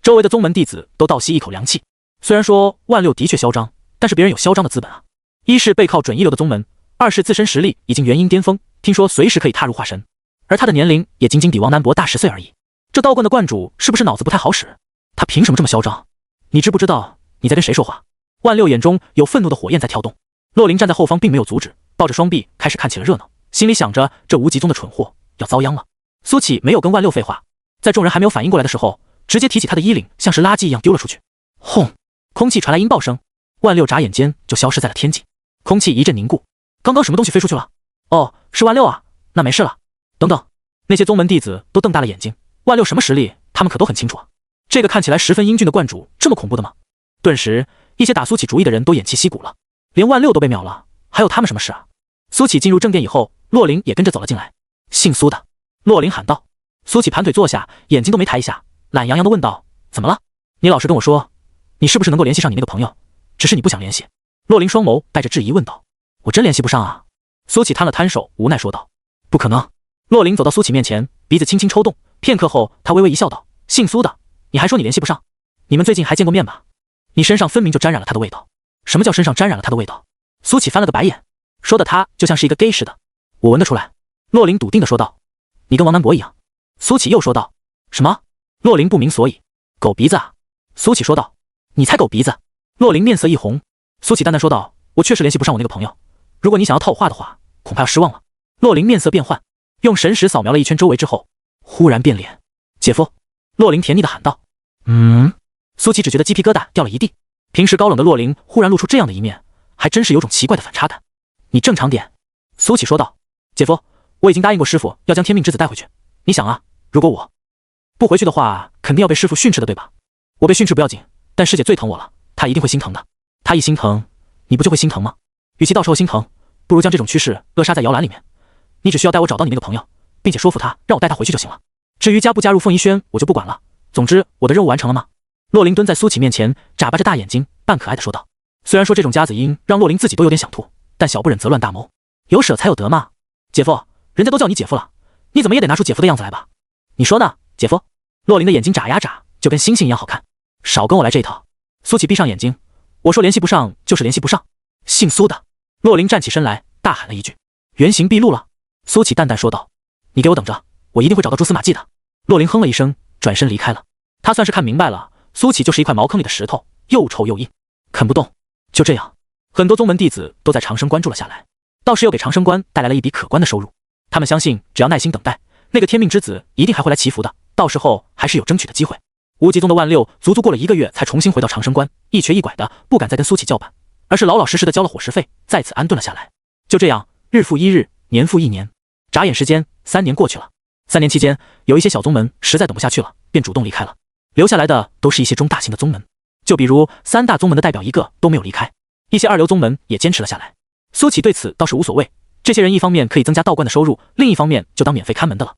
周围的宗门弟子都倒吸一口凉气。虽然说万六的确嚣张，但是别人有嚣张的资本啊。一是背靠准一流的宗门，二是自身实力已经元婴巅峰，听说随时可以踏入化神，而他的年龄也仅仅比王南博大10岁而已。这道观的观主是不是脑子不太好使？他凭什么这么嚣张？你知不知道你在跟谁说话？万六眼中有愤怒的火焰在跳动。洛灵站在后方并没有阻止，抱着双臂开始看起了热闹，心里想着这无极宗的蠢货要遭殃了。苏启没有跟万六废话，在众人还没有反应过来的时候，直接提起他的衣领，像是垃圾一样丢了出去。轰！空气传来音爆声，万六眨眼间就消失在了天际。空气一阵凝固。刚刚什么东西飞出去了？哦，是万六啊，那没事了。等等，那些宗门弟子都瞪大了眼睛。万六什么实力，他们可都很清楚啊。这个看起来十分英俊的观主，这么恐怖的吗？顿时，一些打苏启主意的人都偃旗息鼓了。连万六都被秒了，还有他们什么事啊？苏启进入正殿以后，洛灵也跟着走了进来。姓苏的，洛灵喊道。苏启盘腿坐下，眼睛都没抬一下，懒洋洋地问道：怎么了？你老实跟我说，你是不是能够联系上你那个朋友？只是你不想联系。洛灵双眸带着质疑问道。我真联系不上啊。苏启摊了摊手，无奈说道。不可能。洛灵走到苏启面前，鼻子轻轻抽动，片刻后他微微一笑道。姓苏的，你还说你联系不上？你们最近还见过面吧？你身上分明就沾染了他的味道。什么叫身上沾染了他的味道？苏启翻了个白眼，说的他就像是一个 gay 似的。我闻得出来。洛灵笃定地说道。你跟王南博一样。苏启又说道。什么？洛灵不明所以。狗鼻子啊。苏启说道。你才狗鼻子。洛灵面色一红。苏启淡淡说道。我确实联系不上我那个朋友，如果你想要套我话的话，恐怕要失望了。洛灵面色变幻，用神识扫描了一圈周围之后，忽然变脸。姐夫。洛灵甜腻地喊道。苏启只觉得鸡皮疙瘩掉了一地。平时高冷的洛灵忽然露出这样的一面，还真是有种奇怪的反差感。你正常点。苏启说道。姐夫，我已经答应过师傅要将天命之子带回去，你想啊，如果我不回去的话，肯定要被师傅训斥的，对吧？我被训斥不要紧，但师姐最疼我了，她一定会心疼的。她一心疼，你不就会心疼吗？与其到时候心疼，不如将这种趋势扼杀在摇篮里面。你只需要带我找到你那个朋友，并且说服他让我带他回去就行了。至于加不加入凤仪轩，我就不管了。总之，我的任务完成了吗？洛灵蹲在苏启面前，眨巴着大眼睛，半可爱的说道。虽然说这种夹子音让洛灵自己都有点想吐，但小不忍则乱大谋，有舍才有得嘛。姐夫，人家都叫你姐夫了，你怎么也得拿出姐夫的样子来吧？你说呢，姐夫？洛灵的眼睛眨呀眨，就跟星星一样好看。少跟我来这一套。苏启闭上眼睛，我说联系不上就是联系不上。姓苏的。洛灵站起身来，大喊了一句。原形毕露了。苏启淡淡说道。你给我等着，我一定会找到蛛丝马迹的。洛灵哼了一声，转身离开了。他算是看明白了，苏启就是一块茅坑里的石头，又臭又硬，啃不动。就这样，很多宗门弟子都在长生关住了下来，倒是又给长生关带来了一笔可观的收入。他们相信，只要耐心等待，那个天命之子一定还会来祈福的，到时候还是有争取的机会。无极宗的万六足足过了1个月才重新回到长生关，一瘸一拐的，不敢再跟苏启叫板，而是老老实实的交了伙食费，再次安顿了下来。就这样，日复一日，年复一年，眨眼时间3年过去了。3年期间，有一些小宗门实在等不下去了，便主动离开了，留下来的都是一些中大型的宗门，就比如3大宗门的代表一个都没有离开，一些二流宗门也坚持了下来。苏启对此倒是无所谓，这些人一方面可以增加道观的收入，另一方面就当免费看门的了。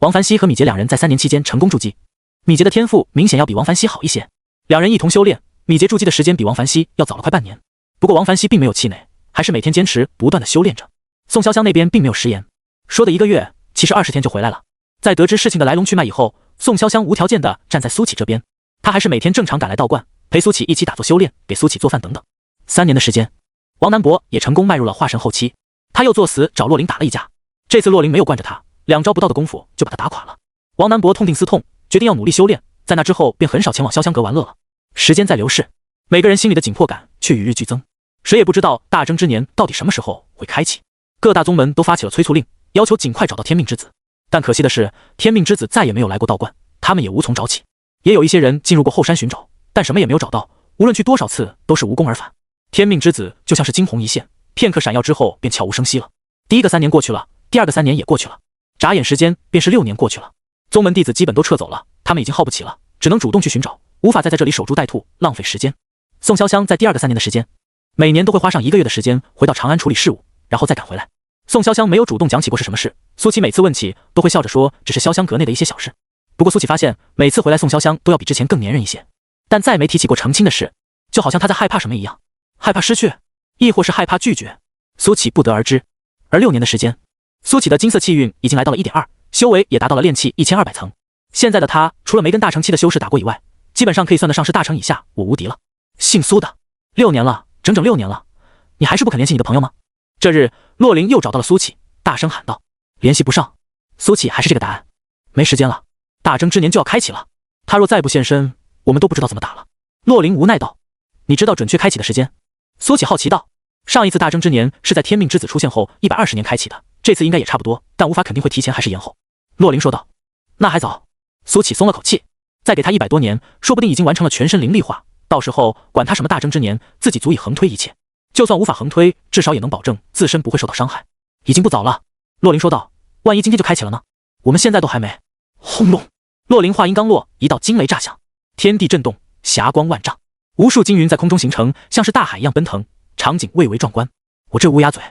王凡熙和米杰2人在3年期间成功筑基，米杰的天赋明显要比王凡熙好一些，两人一同修炼，米杰筑基的时间比王凡熙要早了快半年。不过王凡熙并没有气馁，还是每天坚持不断的修炼着。宋潇湘那边并没有食言，说的1个月，其实20天就回来了。在得知事情的来龙去脉以后，宋潇湘无条件的站在苏启这边，他还是每天正常赶来道观，陪苏启一起打坐修炼，给苏启做饭等等。3年的时间，王南博也成功迈入了化神后期，他又作死找洛灵打了一架，这次洛灵没有惯着他，2招不到的功夫就把他打垮了。王南博痛定思痛，决定要努力修炼，在那之后便很少前往潇湘阁玩乐了。时间在流逝，每个人心里的紧迫感却与日俱增，谁也不知道大征之年到底什么时候会开启。各大宗门都发起了催促令，要求尽快找到天命之子，但可惜的是，天命之子再也没有来过道观，他们也无从找起。也有一些人进入过后山寻找，但什么也没有找到，无论去多少次都是无功而返。天命之子就像是惊鸿一现，片刻闪耀之后便悄无声息了。第1个3年过去了，第2个3年也过去了，眨眼时间便是6年过去了。宗门弟子基本都撤走了，他们已经耗不起了，只能主动去寻找，无法再在这里守株待兔，浪费时间。宋潇湘在第2个3年的时间，每年都会花上1个月的时间回到长安处理事务，然后再赶回来。宋潇湘没有主动讲起过是什么事，苏琪每次问起都会笑着说只是潇湘阁内的一些小事。不过苏启发现，每次回来宋潇湘都要比之前更粘人一些，但再没提起过成亲的事，就好像他在害怕什么一样，害怕失去，亦或是害怕拒绝，苏启不得而知。而6年的时间，苏启的金色气运已经来到了 1.2， 修为也达到了炼气1200层。现在的他，除了没跟大成期的修士打过以外，基本上可以算得上是大成以下我无敌了。姓苏的，6年了，整整6年了，你还是不肯联系你的朋友吗？这日，洛灵又找到了苏启，大声喊道：“联系不上。”苏启还是这个答案，没时间了，大征之年就要开启了，他若再不现身，我们都不知道怎么打了。洛灵无奈道：“你知道准确开启的时间？”苏启好奇道：“上一次大征之年是在天命之子出现后120年开启的，这次应该也差不多，但无法肯定会提前还是延后。”洛灵说道：“那还早。”苏启松了口气，再给他100多年，说不定已经完成了全身灵力化，到时候管他什么大征之年，自己足以横推一切，就算无法横推，至少也能保证自身不会受到伤害。已经不早了，洛灵说道：“万一今天就开启了呢？我们现在都还没。”轰隆！洛灵话音刚落，一道惊雷炸响，天地震动，霞光万丈，无数金云在空中形成，像是大海一样奔腾，场景蔚为壮观。我这乌鸦嘴！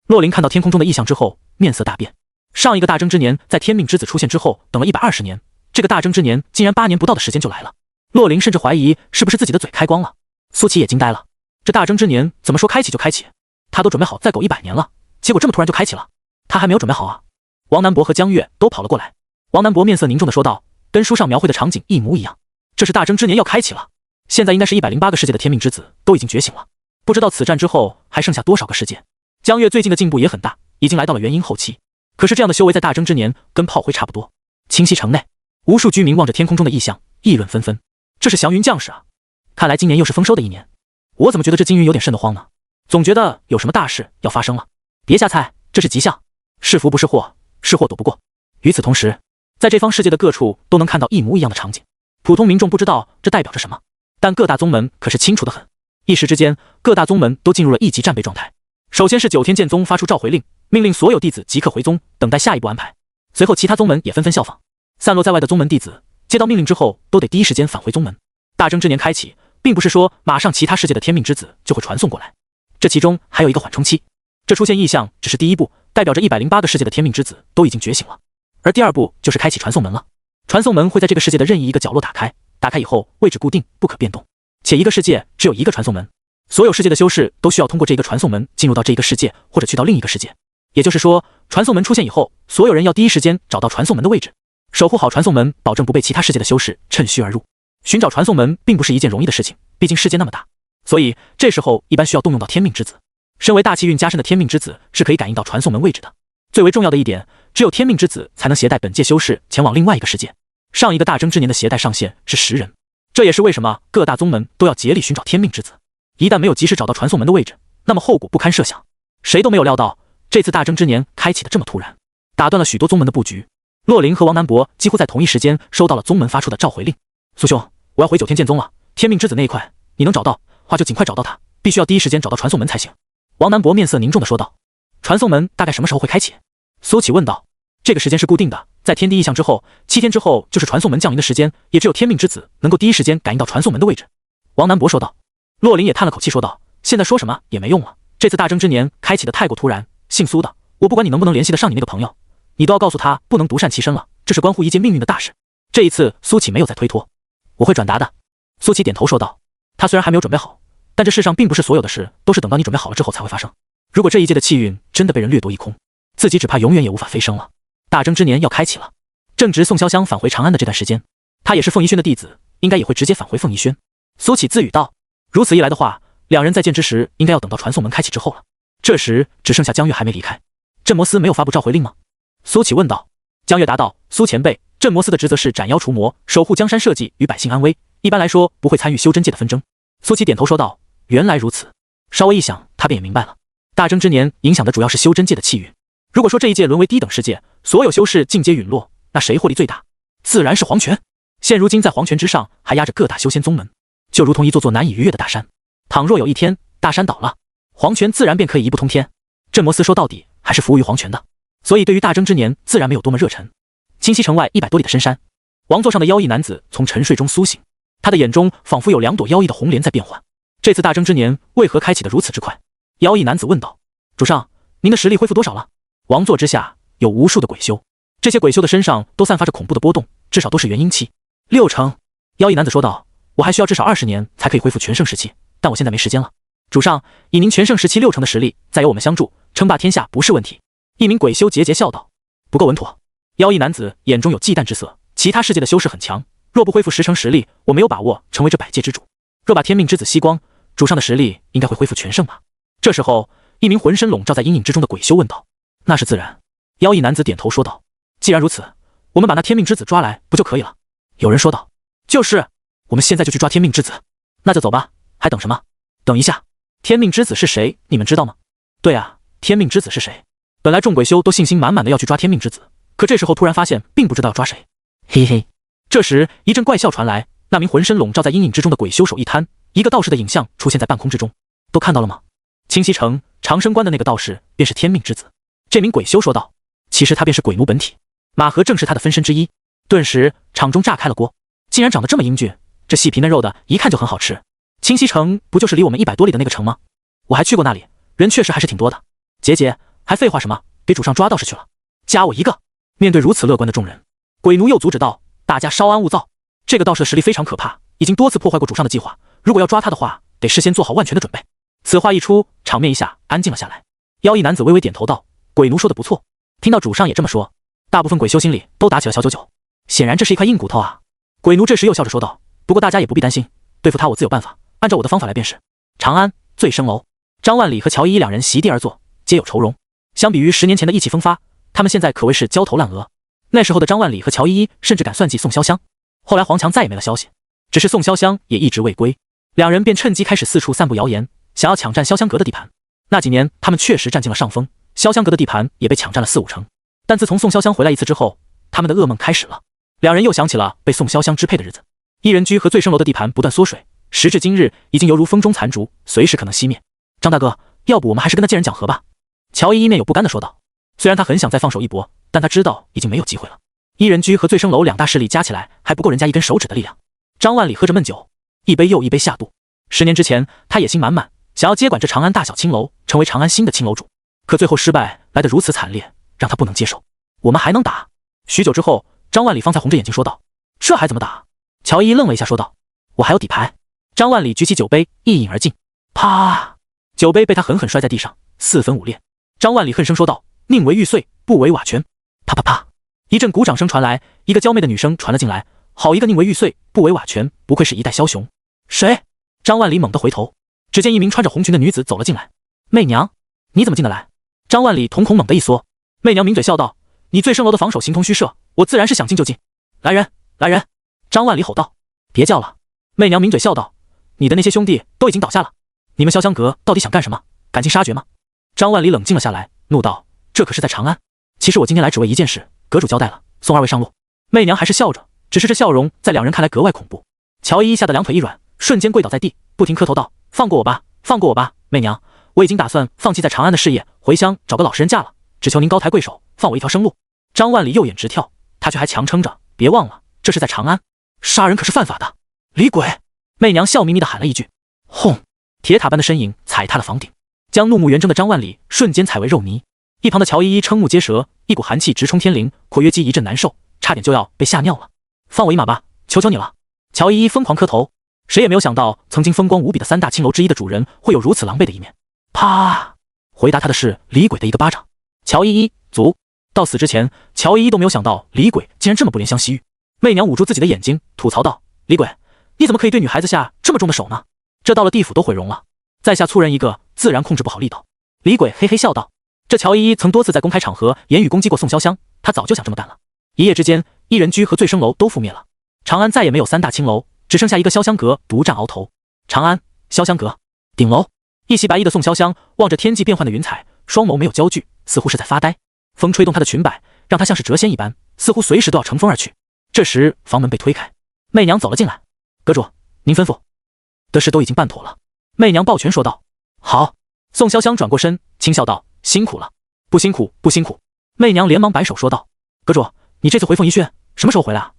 洛灵看到天空中的异象之后，面色大变。上一个大征之年在天命之子出现之后，等了120年，这个大征之年竟然8年不到的时间就来了。洛灵甚至怀疑是不是自己的嘴开光了。苏琪也惊呆了，这大征之年怎么说开启就开启？他都准备好再苟100年了，结果这么突然就开启了，他还没有准备好啊！王南博和江月都跑了过来。王南博面色凝重地说道，跟书上描绘的场景一模一样，这是大征之年要开启了，现在应该是108个世界的天命之子都已经觉醒了，不知道此战之后还剩下多少个世界。江月最近的进步也很大，已经来到了元婴后期，可是这样的修为在大征之年跟炮灰差不多。清溪城内，无数居民望着天空中的异象，议论纷纷，这是祥云将士啊，看来今年又是丰收的一年。我怎么觉得这金云有点瘆得慌呢？总觉得有什么大事要发生了。别瞎猜，这是吉象，是福不是祸，是祸躲不过。与此同时，在这方世界的各处都能看到一模一样的场景，普通民众不知道这代表着什么，但各大宗门可是清楚得很。一时之间，各大宗门都进入了一级战备状态。首先是九天剑宗发出召回令，命令所有弟子即刻回宗，等待下一步安排。随后其他宗门也纷纷效仿，散落在外的宗门弟子接到命令之后，都得第一时间返回宗门。大征之年开启，并不是说马上其他世界的天命之子就会传送过来，这其中还有一个缓冲期。这出现异象只是第一步，代表着108个世界的天命之子都已经觉醒了。而第二步就是开启传送门了。传送门会在这个世界的任意一个角落打开，打开以后位置固定，不可变动，且一个世界只有一个传送门，所有世界的修士都需要通过这一个传送门进入到这一个世界，或者去到另一个世界。也就是说，传送门出现以后，所有人要第一时间找到传送门的位置，守护好传送门，保证不被其他世界的修士趁虚而入。寻找传送门并不是一件容易的事情，毕竟世界那么大，所以这时候一般需要动用到天命之子。身为大气运加深的天命之子是可以感应到传送门位置的。最为重要的一点，只有天命之子才能携带本界修士前往另外一个世界。上一个大征之年的携带上限是10人，这也是为什么各大宗门都要竭力寻找天命之子。一旦没有及时找到传送门的位置，那么后果不堪设想。谁都没有料到这次大征之年开启的这么突然，打断了许多宗门的布局。洛灵和王南博几乎在同一时间收到了宗门发出的召回令。苏兄，我要回九天剑宗了，天命之子那一块你能找到话就尽快找到他，必须要第一时间找到传送门才行。王南博面色凝重地说道。传送门大概什么时候会开启？苏启问道。这个时间是固定的，在天地异象之后7天之后就是传送门降临的时间，也只有天命之子能够第一时间感应到传送门的位置。王南博说道。洛灵也叹了口气说道，现在说什么也没用了，这次大征之年开启的太过突然，姓苏的，我不管你能不能联系得上你那个朋友，你都要告诉他不能独善其身了，这是关乎一件命运的大事。这一次苏启没有再推脱，我会转达的。苏启点头说道。他虽然还没有准备好，但这世上并不是所有的事都是等到你准备好了之后才会发生。如果这一届的气运真的被人掠夺一空，自己只怕永远也无法飞升了。大征之年要开启了，正值宋潇湘返回长安的这段时间，他也是凤仪轩的弟子，应该也会直接返回凤仪轩。苏启自语道。如此一来的话，两人再见之时应该要等到传送门开启之后了。这时只剩下江月还没离开。镇魔司没有发布召回令吗？苏启问道。江月答道，苏前辈，镇魔司的职责是斩妖除魔，守护江山社稷与百姓安危，一般来说不会参与修真界的纷争。苏启点头说道，原来如此。稍微一想，他便也明白了，大征之年影响的主要是修真界的气运。如果说这一届沦为低等世界，所有修士尽皆陨落，那谁获利最大？自然是黄泉。现如今在黄泉之上还压着各大修仙宗门，就如同一座座难以逾越的大山，倘若有一天大山倒了，黄泉自然便可以一步通天。镇魔司说到底还是服务于黄泉的，所以对于大征之年自然没有多么热忱。清溪城外100多里的深山，王座上的妖异男子从沉睡中苏醒，他的眼中仿佛有2朵妖异的红莲在变换。这次大征之年为何开启得如此之快？妖异男子问道。主上，您的实力恢复多少了？王座之下有无数的鬼修，这些鬼修的身上都散发着恐怖的波动，至少都是元婴期。60%。妖异男子说道：“我还需要至少20年才可以恢复全盛时期，但我现在没时间了。主上，以您全盛时期60%的实力，再有我们相助，称霸天下不是问题。”一名鬼修桀桀笑道：“不够稳妥。”妖异男子眼中有忌惮之色，其他世界的修士很强，若不恢复10%实力，我没有把握成为这百界之主。若把天命之子吸光，主上的实力应该会恢复全盛吧？这时候，一名浑身笼罩在阴影之中的鬼修问道：“那是自然。”妖异男子点头说道：“既然如此，我们把那天命之子抓来不就可以了？”有人说道：“就是，我们现在就去抓天命之子。”那就走吧，还等什么？等一下，天命之子是谁？你们知道吗？对啊，天命之子是谁？本来众鬼修都信心满满的要去抓天命之子，可这时候突然发现并不知道要抓谁。嘿嘿。这时一阵怪笑传来，那名浑身笼罩在阴影之中的鬼修手一摊，一个道士的影像出现在半空之中。都看到了吗？清溪城长生关的那个道士便是天命之子。这名鬼修说道：“其实他便是鬼奴本体，马和正是他的分身之一。”顿时场中炸开了锅，竟然长得这么英俊，这细皮嫩肉的，一看就很好吃。清溪城不就是离我们100多里的那个城吗？我还去过那里，人确实还是挺多的。姐姐，还废话什么？给主上抓道士去了，加我一个。面对如此乐观的众人，鬼奴又阻止道：“大家稍安勿躁，这个道士的实力非常可怕，已经多次破坏过主上的计划，如果要抓他的话，得事先做好万全的准备。”此话一出，场面一下安静了下来。妖异男子微微点头道：“鬼奴说的不错。”听到主上也这么说，大部分鬼修心里都打起了小九九，显然这是一块硬骨头啊。鬼奴这时又笑着说道：“不过大家也不必担心，对付他我自有办法，按照我的方法来便是。”长安醉生楼，张万里和乔依依两人席地而坐，皆有愁容。相比于10年前的意气风发，他们现在可谓是焦头烂额。那时候的张万里和乔依依甚至敢算计宋潇湘，后来黄强再也没了消息，只是宋潇湘也一直未归，两人便趁机开始四处散布谣言，想要抢占潇湘阁的地盘。那几年他们确实占尽了上风，潇湘阁的地盘也被抢占了4、5成。但自从宋潇湘回来一次之后，他们的噩梦开始了。两人又想起了被宋潇湘支配的日子，一人居和醉生楼的地盘不断缩水，时至今日已经犹如风中残烛，随时可能熄灭。张大哥，要不我们还是跟那贱人讲和吧？乔依依面有不甘地说道。虽然他很想再放手一搏，但他知道已经没有机会了。一人居和醉生楼两大势力加起来还不够人家一根手指的力量。张万里喝着闷酒，一杯又一杯下肚。10年之前，他野心满满，想要接管这长安大小青楼，成为长安新的青楼主。可最后失败来得如此惨烈，让他不能接受。我们还能打？许久之后，张万里方才红着眼睛说道：“这还怎么打？”乔依依愣了一下，说道：“我还有底牌。”张万里举起酒杯，一饮而尽。啪！酒杯被他狠狠摔在地上，4分5裂。张万里恨声说道：“宁为玉碎，不为瓦全。”啪啪啪！一阵鼓掌声传来，一个娇媚的女声传了进来：“好一个宁为玉碎，不为瓦全，不愧是一代枭雄。”谁？张万里猛地回头，只见一名穿着红裙的女子走了进来。媚娘，你怎么进得来？张万里瞳孔猛地一缩，媚娘抿嘴笑道：“你醉生楼的防守形同虚设，我自然是想进就进。”来人，来人！张万里吼道：“别叫了！”媚娘抿嘴笑道：“你的那些兄弟都已经倒下了，你们潇湘阁到底想干什么？赶尽杀绝吗？”张万里冷静了下来，怒道：“这可是在长安。其实我今天来只为一件事，阁主交代了，送2位上路。”媚娘还是笑着，只是这笑容在两人看来格外恐怖。乔依依吓得两腿一软，瞬间跪倒在地，不停磕头道：“放过我吧，放过我吧，媚娘，我已经打算放弃在长安的事业，回乡找个老实人嫁了，只求您高抬贵手，放我一条生路。”张万里右眼直跳，他却还强撑着：“别忘了，这是在长安，杀人可是犯法的。”李鬼！媚娘笑眯眯地喊了一句：“轰！”铁塔般的身影踩踏了房顶，将怒目圆睁的张万里瞬间踩为肉泥。一旁的乔依依瞠目结舌，一股寒气直冲天灵，括约肌一阵难受，差点就要被吓尿了。放我一马吧，求求你了！乔依依疯狂磕头，谁也没有想到，曾经风光无比的3大青楼之一的主人会有如此狼狈的一面。啪！回答他的是李鬼的一个巴掌。乔依依足。到死之前，乔依依都没有想到李鬼竟然这么不怜香惜玉。媚娘捂住自己的眼睛，吐槽道：“李鬼，你怎么可以对女孩子下这么重的手呢？这到了地府都毁容了，在下粗人一个，自然控制不好力道。”李鬼嘿嘿笑道：“这乔依依曾多次在公开场合言语攻击过宋潇湘，他早就想这么干了。”一夜之间，一人居和醉生楼都覆灭了，长安再也没有3大青楼，只剩下一个潇湘阁独占鳌头。长安潇湘阁顶楼，一袭白衣的宋潇湘望着天际变幻的云彩，双眸没有焦距，似乎是在发呆。风吹动她的裙摆，让她像是谪仙一般，似乎随时都要乘风而去。这时房门被推开，媚娘走了进来：“阁主，您吩咐。”的事都已经办妥了。媚娘抱拳说道：“好。”宋潇湘转过身，轻笑道：“辛苦了。”“不辛苦，不辛苦。”媚娘连忙摆手说道：“阁主，你这次回凤仪轩什么时候回来啊？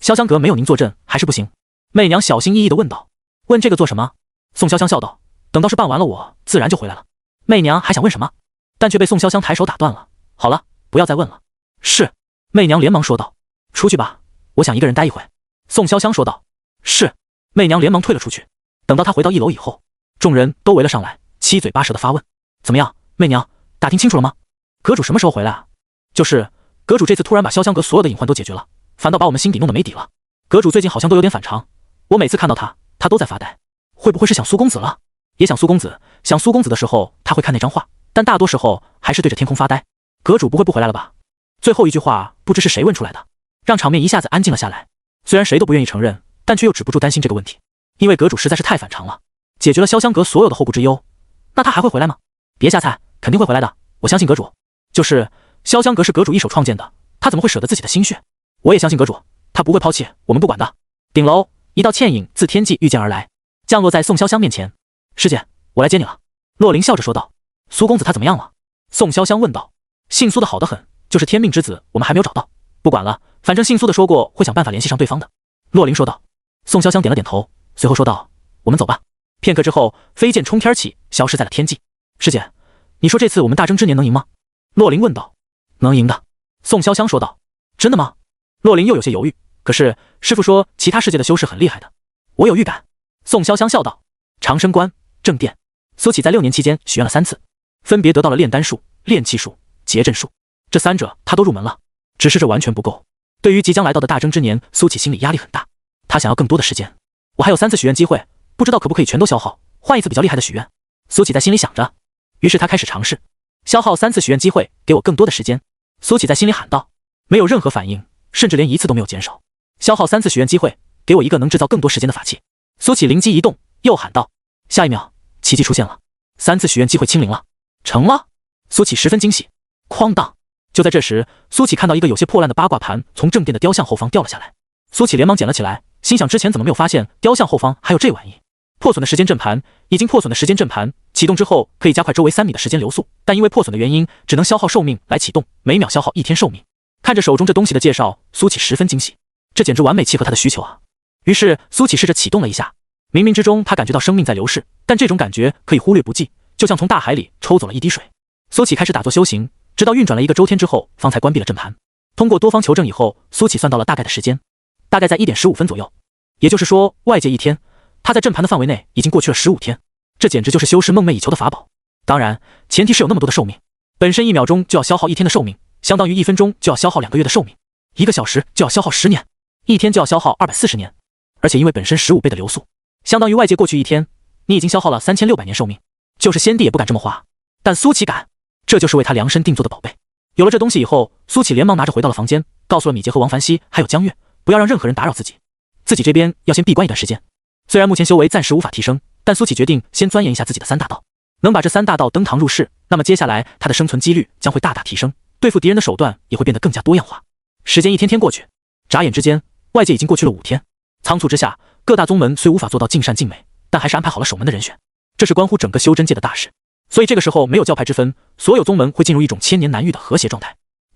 潇湘阁没有您坐镇还是不行。”媚娘小心翼翼地问道：“问这个做什么？”宋潇湘笑道：“等到事办完了，我自然就回来了。”媚娘还想问什么，但却被宋潇湘抬手打断了：“好了，不要再问了。”是。媚娘连忙说道：“出去吧，我想一个人待一会。宋潇湘说道。是。媚娘连忙退了出去。等到她回到1楼以后，众人都围了上来，七嘴八舌的发问：怎么样，媚娘，打听清楚了吗？阁主什么时候回来啊？就是，阁主这次突然把潇湘阁所有的隐患都解决了，反倒把我们心底弄得没底了。阁主最近好像都有点反常，我每次看到他都在发呆。会不会是想苏公子了？也想苏公子，想苏公子的时候他会看那张画，但大多时候还是对着天空发呆。阁主不会不回来了吧？最后一句话不知是谁问出来的，让场面一下子安静了下来。虽然谁都不愿意承认，但却又止不住担心这个问题，因为阁主实在是太反常了，解决了潇湘阁所有的后顾之忧，那他还会回来吗？别瞎猜，肯定会回来的，我相信阁主。就是潇湘阁是阁主一手创建的，他怎么会舍得自己的心血？我也相信阁主，他不会抛弃我们不管的。顶楼，一道倩影自天际御剑而来，降落在宋潇湘面前。师姐，我来接你了。洛灵笑着说道。苏公子他怎么样了？宋潇湘问道。姓苏的好得很，就是天命之子，我们还没有找到。不管了，反正姓苏的说过会想办法联系上对方的。洛灵说道。宋潇湘点了点头，随后说道：我们走吧。片刻之后，飞剑冲天起，消失在了天际。师姐，你说这次我们大争之年能赢吗？洛灵问道。能赢的。宋潇湘说道。真的吗？洛灵又有些犹豫。可是师父说其他世界的修士很厉害的，我有预感。宋潇湘笑道。长生观正殿，苏启在6年期间许愿了3次，分别得到了炼丹术、炼气术、结阵术，这3者他都入门了，只是这完全不够。对于即将来到的大争之年，苏启心里压力很大，他想要更多的时间。我还有3次许愿机会，不知道可不可以全都消耗，换一次比较厉害的许愿。苏启在心里想着，于是他开始尝试消耗3次许愿机会，给我更多的时间。苏启在心里喊道。没有任何反应，甚至连1次都没有减少。消耗3次许愿机会，给我一个能制造更多时间的法器。苏启灵机一动，又喊道。下一秒，奇迹出现了，3次许愿机会清零了，成了。苏启十分惊喜。哐当！就在这时，苏启看到一个有些破烂的八卦盘从正殿的雕像后方掉了下来。苏启连忙捡了起来，心想之前怎么没有发现雕像后方还有这玩意？破损的时间阵盘，已经破损的时间阵盘启动之后可以加快周围3米的时间流速，但因为破损的原因，只能消耗寿命来启动，每秒消耗1天寿命。看着手中这东西的介绍，苏启十分惊喜，这简直完美契合他的需求啊！于是苏启试着启动了一下，冥冥之中他感觉到生命在流逝，但这种感觉可以忽略不计，就像从大海里抽走了一滴水。苏启开始打坐修行，直到运转了1个周天之后，方才关闭了阵盘。通过多方求证以后，苏启算到了大概的时间，大概在1点15分左右。也就是说，外界1天，他在阵盘的范围内已经过去了15天，这简直就是修士梦寐以求的法宝。当然，前提是有那么多的寿命，本身1秒钟就要消耗1天的寿命，相当于1分钟就要消耗2个月的寿命，1个小时就要消耗10年，1天就要消耗240年。而且因为本身15倍的流速，相当于外界过去1天，你已经消耗了3600年寿命，就是先帝也不敢这么花，但苏启敢，这就是为他量身定做的宝贝。有了这东西以后，苏启连忙拿着回到了房间，告诉了米杰和王凡熙还有江月，不要让任何人打扰自己，自己这边要先闭关一段时间。虽然目前修为暂时无法提升，但苏启决定先钻研一下自己的3大道，能把这3大道登堂入室，那么接下来他的生存几率将会大大提升，对付敌人的手段也会变得更加多样化。时间一天天过去，眨眼之间，外界已经过去了5天。仓促之下，各大宗门虽无法做到尽善尽美，但还是安排好了守门的人选，这是关乎整个修真界的大事。所以这个时候没有教派之分，所有宗门会进入一种千年难遇的和谐状态。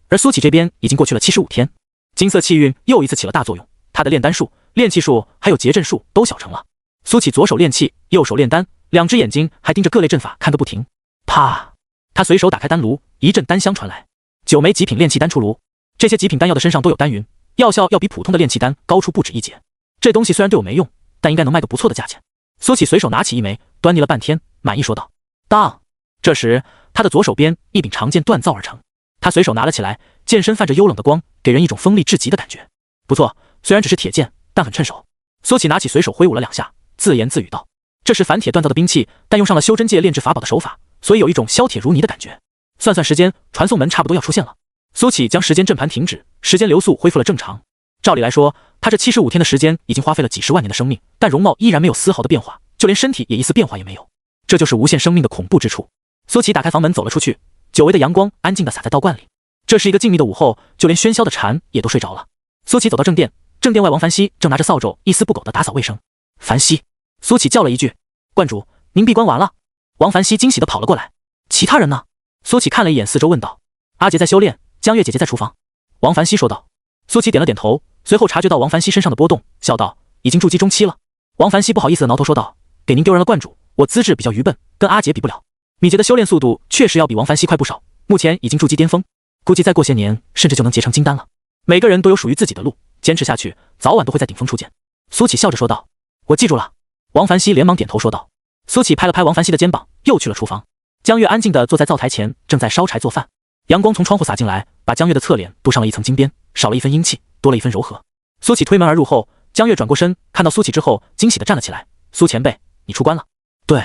而苏启这边已经过去了75天，金色气运又一次起了大作用，他的炼丹术、炼气术还有结阵术都小成了。苏启左手炼气，右手炼丹，2只眼睛还盯着各类阵法看个不停。啪！他随手打开丹炉，一阵丹香传来，9枚极品炼气丹出炉。这些极品丹药的身上都有丹云，药效要比普通的炼气丹高出不止1截。这东西虽然对我没用，但应该能卖个不错的价钱。苏启随手拿起1枚，端倪了半天，满意说道：当！这时他的左手边一柄长剑锻造而成，他随手拿了起来，剑身泛着幽冷的光，给人一种锋利至极的感觉。不错，虽然只是铁剑，但很趁手。苏启拿起随手挥舞了2下，自言自语道：这是凡铁锻造的兵器，但用上了修真界炼制法宝的手法，所以有一种削铁如泥的感觉。算算时间，传送门差不多要出现了。苏启将时间阵盘停止，时间流速恢复了正常。照理来说，他这75天的时间已经花费了几10万年的生命，但容貌依然没有丝毫的变化，就连身体也一丝变化也没有。这就是无限生命的恐怖之处。苏启打开房门走了出去，久违的阳光安静地洒在道观里。这是一个静谧的午后，就连喧嚣的蝉也都睡着了。苏启走到正殿，正殿外王凡熙正拿着扫帚一丝不苟地打扫卫生。凡熙，苏启叫了一句：观主，您闭关完了。王凡熙惊喜地跑了过来。其他人呢？苏启看了一眼四周问道。阿杰在修炼，江月姐姐在厨房。王凡熙说道。苏启点了点头，随后察觉到王凡熙身上的波动，笑道：已经筑基中期了。王凡熙不好意思地挠头说道：给您丢人了观主，我资质比较愚笨，跟阿杰比不了。米杰的修炼速度确实要比王凡熙快不少，目前已经筑基巅峰，估计再过些年甚至就能结成金丹了。每个人都有属于自己的路，坚持下去，早晚都会在顶峰出现。苏启笑着说道：“我记住了。”王凡熙连忙点头说道。苏启拍了拍王凡熙的肩膀，又去了厨房。江月安静地坐在灶台前，正在烧柴做饭。阳光从窗户洒进来，把江月的侧脸镀上了一层金边，少了一分阴气，多了一分柔和。苏启推门而入后，江月转过身，看到苏启之后，惊喜地站了起来：“苏前辈，你出关了？”“对。”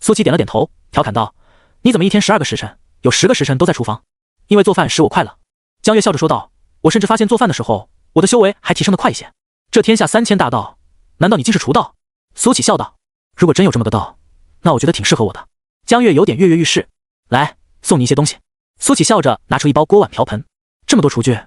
苏启点了点头，调侃道：“你怎么一天12个时辰，有10个时辰都在厨房？”“因为做饭使我快乐。”江月笑着说道：“我甚至发现做饭的时候，我的修为还提升得快一些。这天下3000大道，难道你竟是厨道？”苏启笑道：“如果真有这么个道，那我觉得挺适合我的。”江月有点跃跃欲试：“来，送你一些东西。”苏启笑着拿出一包锅碗瓢盆：“这么多厨具，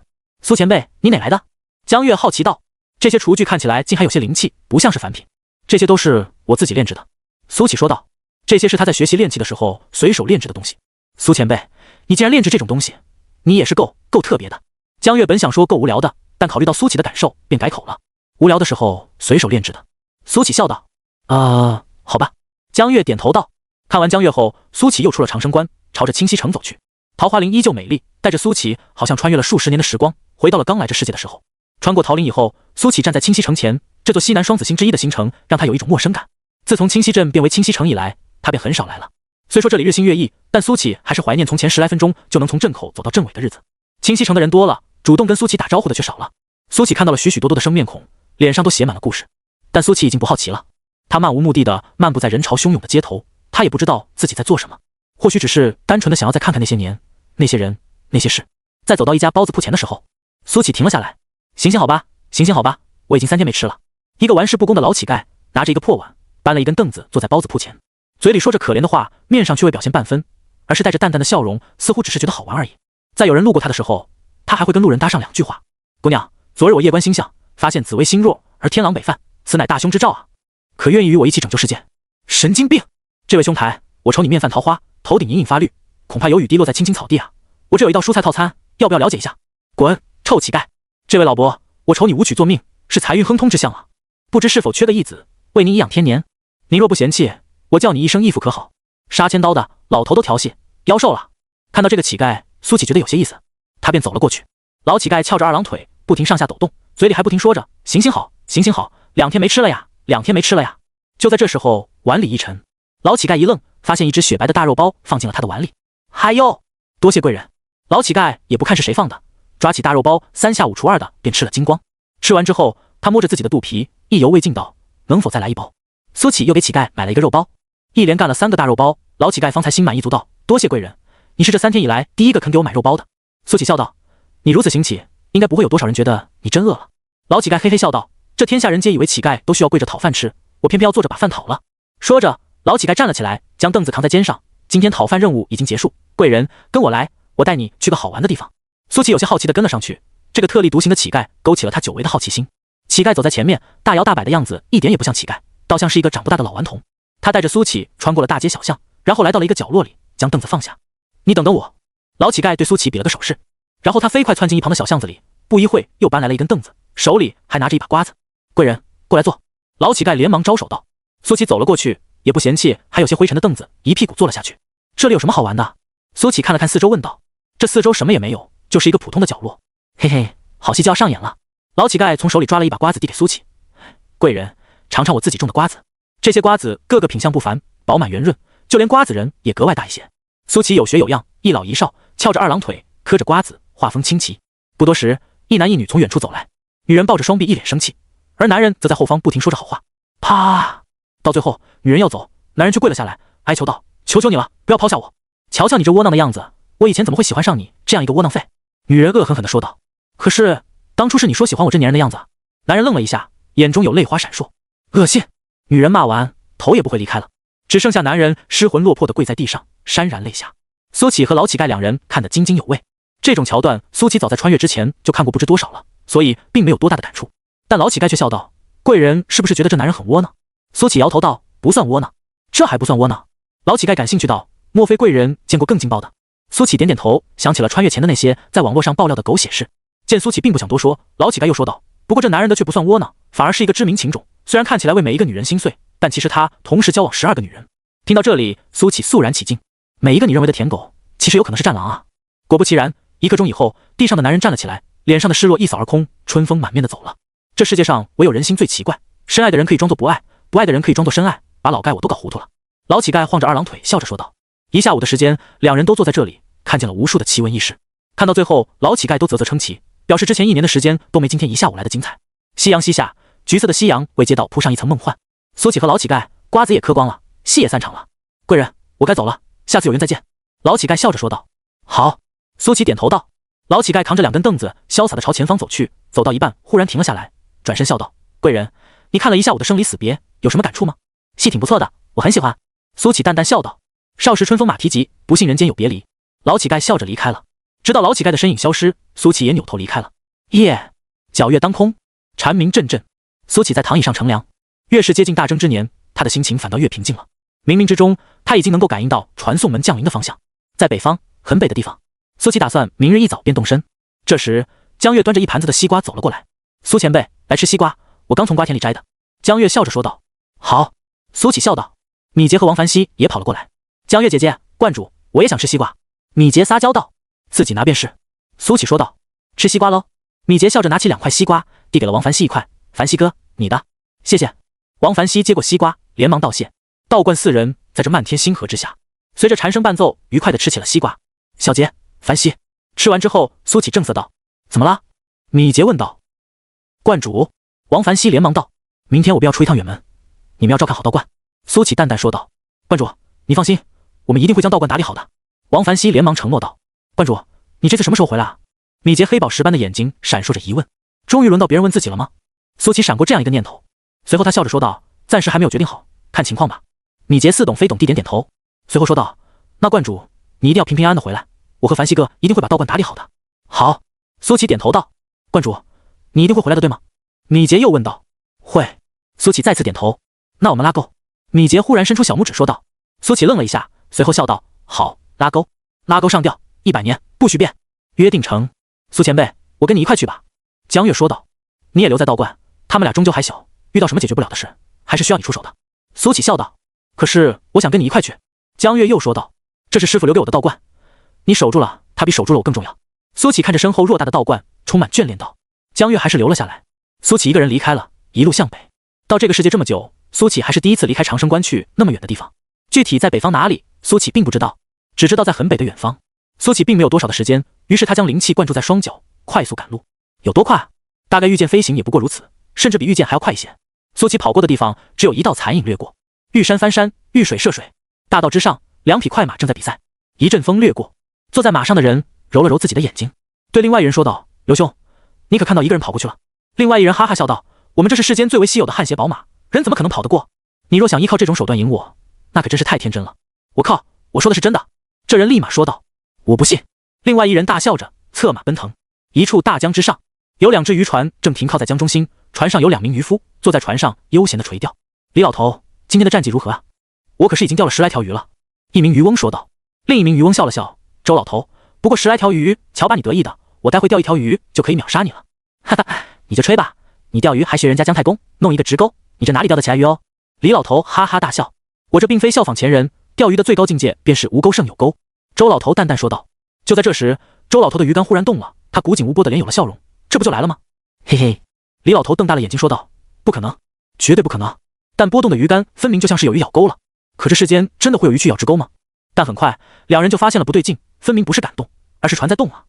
苏前辈你哪来的？”江月好奇道：“这些厨具看起来竟还有些灵气，不像是凡品。这些都是我自己炼制的。”苏启说道：“这些是他在学习炼器的时候随手炼制的东西。苏前辈，你竟然炼制这种东西，你也是够特别的。”江月本想说够无聊的，但考虑到苏启的感受，便改口了：“无聊的时候随手炼制的。”苏启笑道：“好吧。”江月点头道。看完江月后，苏启又出了长生关，朝着清溪城走去。桃花林依旧美丽，带着苏启好像穿越了数十年的时光，回到了刚来这世界的时候。穿过桃林以后，苏启站在清溪城前，这座西南双子星之一的星城让他有一种陌生感。自从清溪镇变为清溪城以来，他便很少来了。虽说这里日新月异，但苏启还是怀念从前10来分钟就能从镇口走到镇尾的日子。清溪城的人多了，主动跟苏启打招呼的却少了。苏启看到了许许多多的生面孔，脸上都写满了故事。但苏启已经不好奇了，他漫无目的的漫步在人潮汹涌的街头，他也不知道自己在做什么，或许只是单纯的想要再看看那些年、那些人、那些事。在走到一家包子铺前的时候，苏启停了下来：“行行好吧，行行好吧，我已经3天没吃了。”一个玩世不恭的老乞丐拿着一个破碗，搬了一根凳子坐在包子铺前，嘴里说着可怜的话，面上却未表现半分，而是带着淡淡的笑容，似乎只是觉得好玩而已。在有人路过他的时候，他还会跟路人搭上2句话：“姑娘，昨日我夜观星象，发现紫微星弱而天狼北犯，此乃大凶之兆啊！可愿意与我一起拯救世界？”神经病！这位兄台，我瞅你面泛桃花，头顶隐隐发绿，恐怕有雨滴落在青青草地啊！我这有一道蔬菜套餐，要不要了解一下？滚，臭乞丐！这位老伯，我瞅你武曲作命，是财运亨通之象啊！不知是否缺个义子，为您颐养天年？您若不嫌弃，我叫你一声义父可好？杀千刀的老头都调戏，妖兽了！看到这个乞丐，苏启觉得有些意思，他便走了过去。老乞丐翘着2郎腿，不停上下抖动，嘴里还不停说着：“行行好，行行好，2天没吃了呀，2天没吃了呀。”就在这时候，碗里一沉，老乞丐一愣，发现一只雪白的大肉包放进了他的碗里。嗨哟，多谢贵人！老乞丐也不看是谁放的，抓起大肉包3下5除2的便吃了精光。吃完之后，他摸着自己的肚皮，意犹未尽道：“能否再来一包？”苏启又给乞丐买了一个肉包，一连干了3个大肉包。老乞丐方才心满意足道：“多谢贵人，你是这3天以来第一个肯给我买肉包的。”苏启笑道：“你如此行乞，应该不会有多少人觉得你真饿了。”老乞丐嘿嘿笑道：“这天下人皆以为乞丐都需要跪着讨饭吃，我偏偏要坐着把饭讨了。”说着，老乞丐站了起来，将凳子扛在肩上。今天讨饭任务已经结束，贵人跟我来，我带你去个好玩的地方。苏启有些好奇地跟了上去。这个特立独行的乞丐勾起了他久违的好奇心。乞丐走在前面，大摇大摆的样子一点也不像乞丐，倒像是一个长不大的老顽童。他带着苏启穿过了大街小巷，然后来到了一个角落里，将凳子放下。“你等等我！”老乞丐对苏启比了个手势，然后他飞快窜进一旁的小巷子里，不一会又搬来了一根凳子，手里还拿着一把瓜子。“贵人，过来坐。”老乞丐连忙招手道。苏启走了过去，也不嫌弃还有些灰尘的凳子，一屁股坐了下去。“这里有什么好玩的？”苏启看了看四周问道。“这四周什么也没有，就是一个普通的角落。”“嘿嘿，好戏就要上演了。”老乞丐从手里抓了一把瓜子递给苏启。“贵人，尝尝我自己种的瓜子，这些瓜子个个品相不凡，饱满圆润，就连瓜子仁也格外大一些。”苏启有学有样，一老一少，翘着2郎腿，嗑着瓜子，画风清奇。不多时，一男一女从远处走来，女人抱着双臂，一脸生气，而男人则在后方不停说着好话。啪！到最后，女人要走，男人却跪了下来，哀求道：“求求你了，不要抛下我！瞧瞧你这窝囊的样子，我以前怎么会喜欢上你这样一个窝囊废？”女人恶狠狠地说道：“可是当初是你说喜欢我这粘人的样子。”男人愣了一下，眼中有泪花闪烁。恶心！女人骂完，头也不会离开了，只剩下男人失魂落魄地跪在地上，潸然泪下。苏启和老乞丐2人看得津津有味。这种桥段，苏启早在穿越之前就看过不知多少了，所以并没有多大的感触。但老乞丐却笑道：“贵人是不是觉得这男人很窝囊？”苏启摇头道：“不算窝囊，这还不算窝囊。”老乞丐感兴趣道：“莫非贵人见过更劲爆的？”苏启点点头，想起了穿越前的那些在网络上爆料的狗血事。见苏启并不想多说，老乞丐又说道：“不过这男人的却不算窝囊，反而是一个知名情种。虽然看起来为每一个女人心碎，但其实他同时交往12个女人。”听到这里，苏启肃然起敬。每一个你认为的舔狗，其实有可能是战狼啊！果不其然，1刻钟以后，地上的男人站了起来，脸上的失落一扫而空，春风满面的走了。这世界上唯有人心最奇怪，深爱的人可以装作不爱，不爱的人可以装作深爱，把老盖我都搞糊涂了。老乞丐晃着二郎腿，笑着说道。一下午的时间，两人都坐在这里，看见了无数的奇闻异事。看到最后，老乞丐都啧啧称奇，表示之前1年的时间都没今天一下午来的精彩。夕阳西下，橘色的夕阳为街道铺上一层梦幻。苏乞和老乞丐瓜子也嗑光了，戏也散场了。贵人，我该走了，下次有缘再见。老乞丐笑着说道。好。苏乞点头道。老乞丐扛着2根凳子，潇洒地朝前方走去，走到一半忽然停了下来，转身笑道：贵人，你看了一下午的生离死别，有什么感触吗？戏挺不错的，我很喜欢。苏乞淡淡笑道。少时春风马蹄疾，不信人间有别离。老乞丐笑着离开了。直到老乞丐的身影消失，苏乞也扭头离开了。夜，皎月当空，蝉鸣阵阵。苏乞在躺椅上乘凉，越是接近大征之年，他的心情反倒越平静了。冥冥之中，他已经能够感应到传送门降临的方向，在北方，很北的地方。苏乞打算明日一早便动身。这时，江月端着一盘子的西瓜走了过来。苏前辈，来吃西瓜，我刚从瓜田里摘的。江月笑着说道。好。苏乞笑道。米杰和王凡熙也跑了过来。江月姐姐，观主，我也想吃西瓜。米杰撒娇道。自己拿便是。苏乞说道。吃西瓜喽。米杰笑着拿起2块西瓜，递给了王凡熙1块。凡熙哥，你的。谢谢。王凡熙接过西瓜，连忙道谢。道观4人在这漫天星河之下，随着蝉声伴奏，愉快地吃起了西瓜。小杰，凡熙。吃完之后，苏乞正色道。怎么了？米杰问道。观主。王凡熙连忙道。明天我便要出一趟远门，你们要照看好道观。苏乞淡淡说道。观主，你放心，我们一定会将道观打理好的。王凡熙连忙承诺道。观主，你这次什么时候回来啊？米杰黑宝石般的眼睛闪烁着疑问。终于轮到别人问自己了吗？苏乞闪过这样一个念头，随后他笑着说道。暂时还没有决定好，看情况吧。米杰似懂非懂地点点头，随后说道。那观主，你一定要平平安安的回来，我和凡熙哥一定会把道观打理好的。好。苏乞点头道。观主，你一定会回来的对吗？米杰又问道。会。苏乞再次点头。那我们拉钩。米杰忽然伸出小拇指说道。苏乞愣了一下，随后笑道。好，拉钩。拉钩上吊，100年不许变。约定成。苏前辈，我跟你一块去吧。江月说道。你也留在道观，他们俩终究还小，遇到什么解决不了的事，还是需要你出手的。苏乞笑道。可是我想跟你一块去。江月又说道。这是师父留给我的道观，你守住了，他比守住了我更重要。苏乞看着身后偌大的道观，充满眷恋道。江月还是留了下来。苏乞一个人离开了，一路向北。到这个世界这么久，苏乞还是第一次离开长生关去那么远的地方。具体在北方哪里，苏乞并不知道，只知道在很北的远方。苏乞并没有多少的时间，于是他将灵气灌注在双脚，快速赶路。有多快？大概御剑飞行也不过如此，甚至比御剑还要快一些。苏乞跑过的地方只有一道残影掠过，遇山翻山，遇水涉水。大道之上，2匹快马正在比赛。一阵风掠过，坐在马上的人揉了揉自己的眼睛，对另外一人说道。刘兄，你可看到一个人跑过去了？另外一人哈哈笑道。我们这是世间最为稀有的汗血宝马，人怎么可能跑得过？你若想依靠这种手段赢我，那可真是太天真了。我靠，我说的是真的。这人立马说道。我不信。另外一人大笑着，策马奔腾。一处大江之上，有2只渔船正停靠在江中心，船上有2名渔夫坐在船上悠闲的垂钓。李老头，今天的战绩如何啊？我可是已经钓了10来条鱼了。一名渔翁说道。另一名渔翁笑了笑。周老头，不过10来条鱼，瞧把你得意的，我待会钓1条鱼就可以秒杀你了。哈哈，你就吹吧，你钓鱼还学人家姜太公，弄一个直钩，你这哪里钓得起来鱼哦？李老头哈哈大笑。我这并非效仿前人，钓鱼的最高境界便是无钩胜有钩。周老头淡淡说道。就在这时，周老头的鱼竿忽然动了，他古井无波的脸有了笑容。这不就来了吗？嘿嘿。李老头瞪大了眼睛说道。不可能，绝对不可能。但波动的鱼竿分明就像是有鱼咬钩了。可这世间真的会有鱼去咬直钩吗？但很快2人就发现了不对劲，分明不是杆动，而是船在动啊。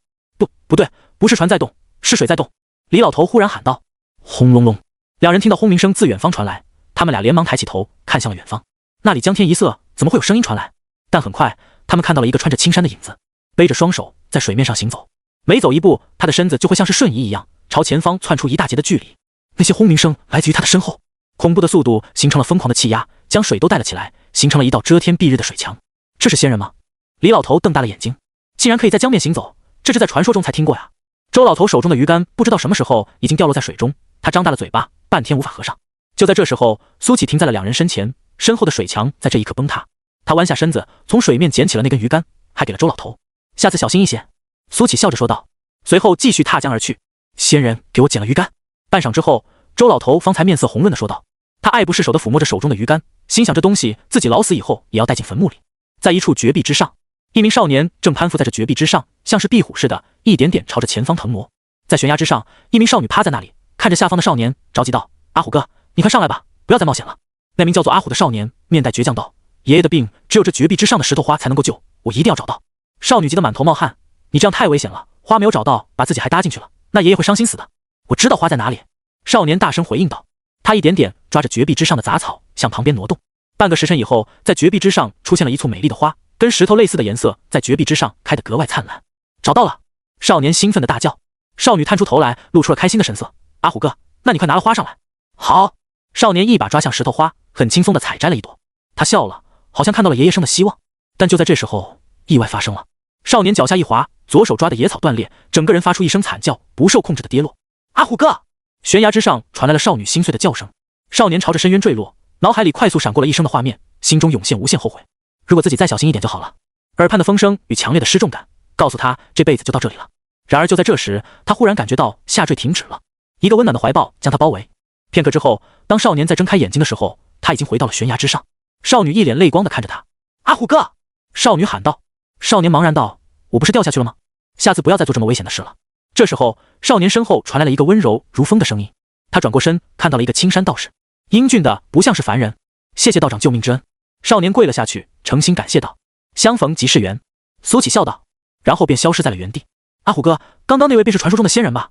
不对，不是船在动，是水在动。李老头忽然喊道。轰隆隆，2人听到轰鸣声自远方传来，他们俩连忙抬起头看向了远方。那里江天一色，怎么会有声音传来？但很快他们看到了一个穿着青衫的影子，背着双手在水面上行走，每走一步他的身子就会像是瞬移一样朝前方窜出一大截的距离。那些轰鸣声来自于他的身后，恐怖的速度形成了疯狂的气压，将水都带了起来，形成了一道遮天蔽日的水墙。这是仙人吗？李老头瞪大了眼睛，竟然可以在江面行走，这是在传说中才听过呀。周老头手中的鱼竿不知道什么时候已经掉落在水中，他张大了嘴巴，半天无法合上。就在这时候，苏乞停在了2人身前，身后的水墙在这一刻崩塌。他弯下身子，从水面捡起了那根鱼竿，还给了周老头。下次小心一些。苏乞笑着说道，随后继续踏江而去。仙人给我捡了鱼竿。半晌之后，周老头方才面色红润的说道。他爱不释手地抚摸着手中的鱼竿，心想这东西自己老死以后也要带进坟墓里。在一处绝壁之上，一名少年正攀附在这绝壁之上，像是壁虎似的，一点点朝着前方腾挪。在悬崖之上，一名少女趴在那里，看着下方的少年，着急道：“阿虎哥，你快上来吧，不要再冒险了。”那名叫做阿虎的少年面带倔强道：“爷爷的病只有这绝壁之上的石头花才能够救，我一定要找到。”少女急得满头冒汗：“你这样太危险了，花没有找到，把自己还搭进去了，那爷爷会伤心死的。”“我知道花在哪里。”少年大声回应道。他一点点抓着绝壁之上的杂草向旁边挪动。半个时辰以后，在绝壁之上出现了一簇美丽的花，跟石头类似的颜色，在绝壁之上开得格外灿烂。找到了！少年兴奋地大叫。少女探出头来，露出了开心的神色：“阿虎哥，那你快拿了花上来。”“好！”少年一把抓向石头花，很轻松地采摘了一朵。他笑了，好像看到了爷爷生的希望。但就在这时候，意外发生了。少年脚下一滑，左手抓的野草断裂，整个人发出一声惨叫，不受控制地跌落。“阿虎哥！”悬崖之上传来了少女心碎的叫声。少年朝着深渊坠落，脑海里快速闪过了一生的画面，心中涌现无限后悔。如果自己再小心一点就好了。耳畔的风声与强烈的失重感告诉他，这辈子就到这里了。然而就在这时，他忽然感觉到下坠停止了，一个温暖的怀抱将他包围。片刻之后，当少年再睁开眼睛的时候，他已经回到了悬崖之上。少女一脸泪光地看着他：“阿虎哥！”少女喊道。少年茫然道：“我不是掉下去了吗？下次不要再做这么危险的事了。”这时候，少年身后传来了一个温柔如风的声音。他转过身，看到了一个青山道士，英俊的不像是凡人。“谢谢道长救命之恩。”少年跪了下去，诚心感谢道：“相逢即是缘。”苏起笑道，然后便消失在了原地。“阿虎哥，刚刚那位便是传说中的仙人吧？”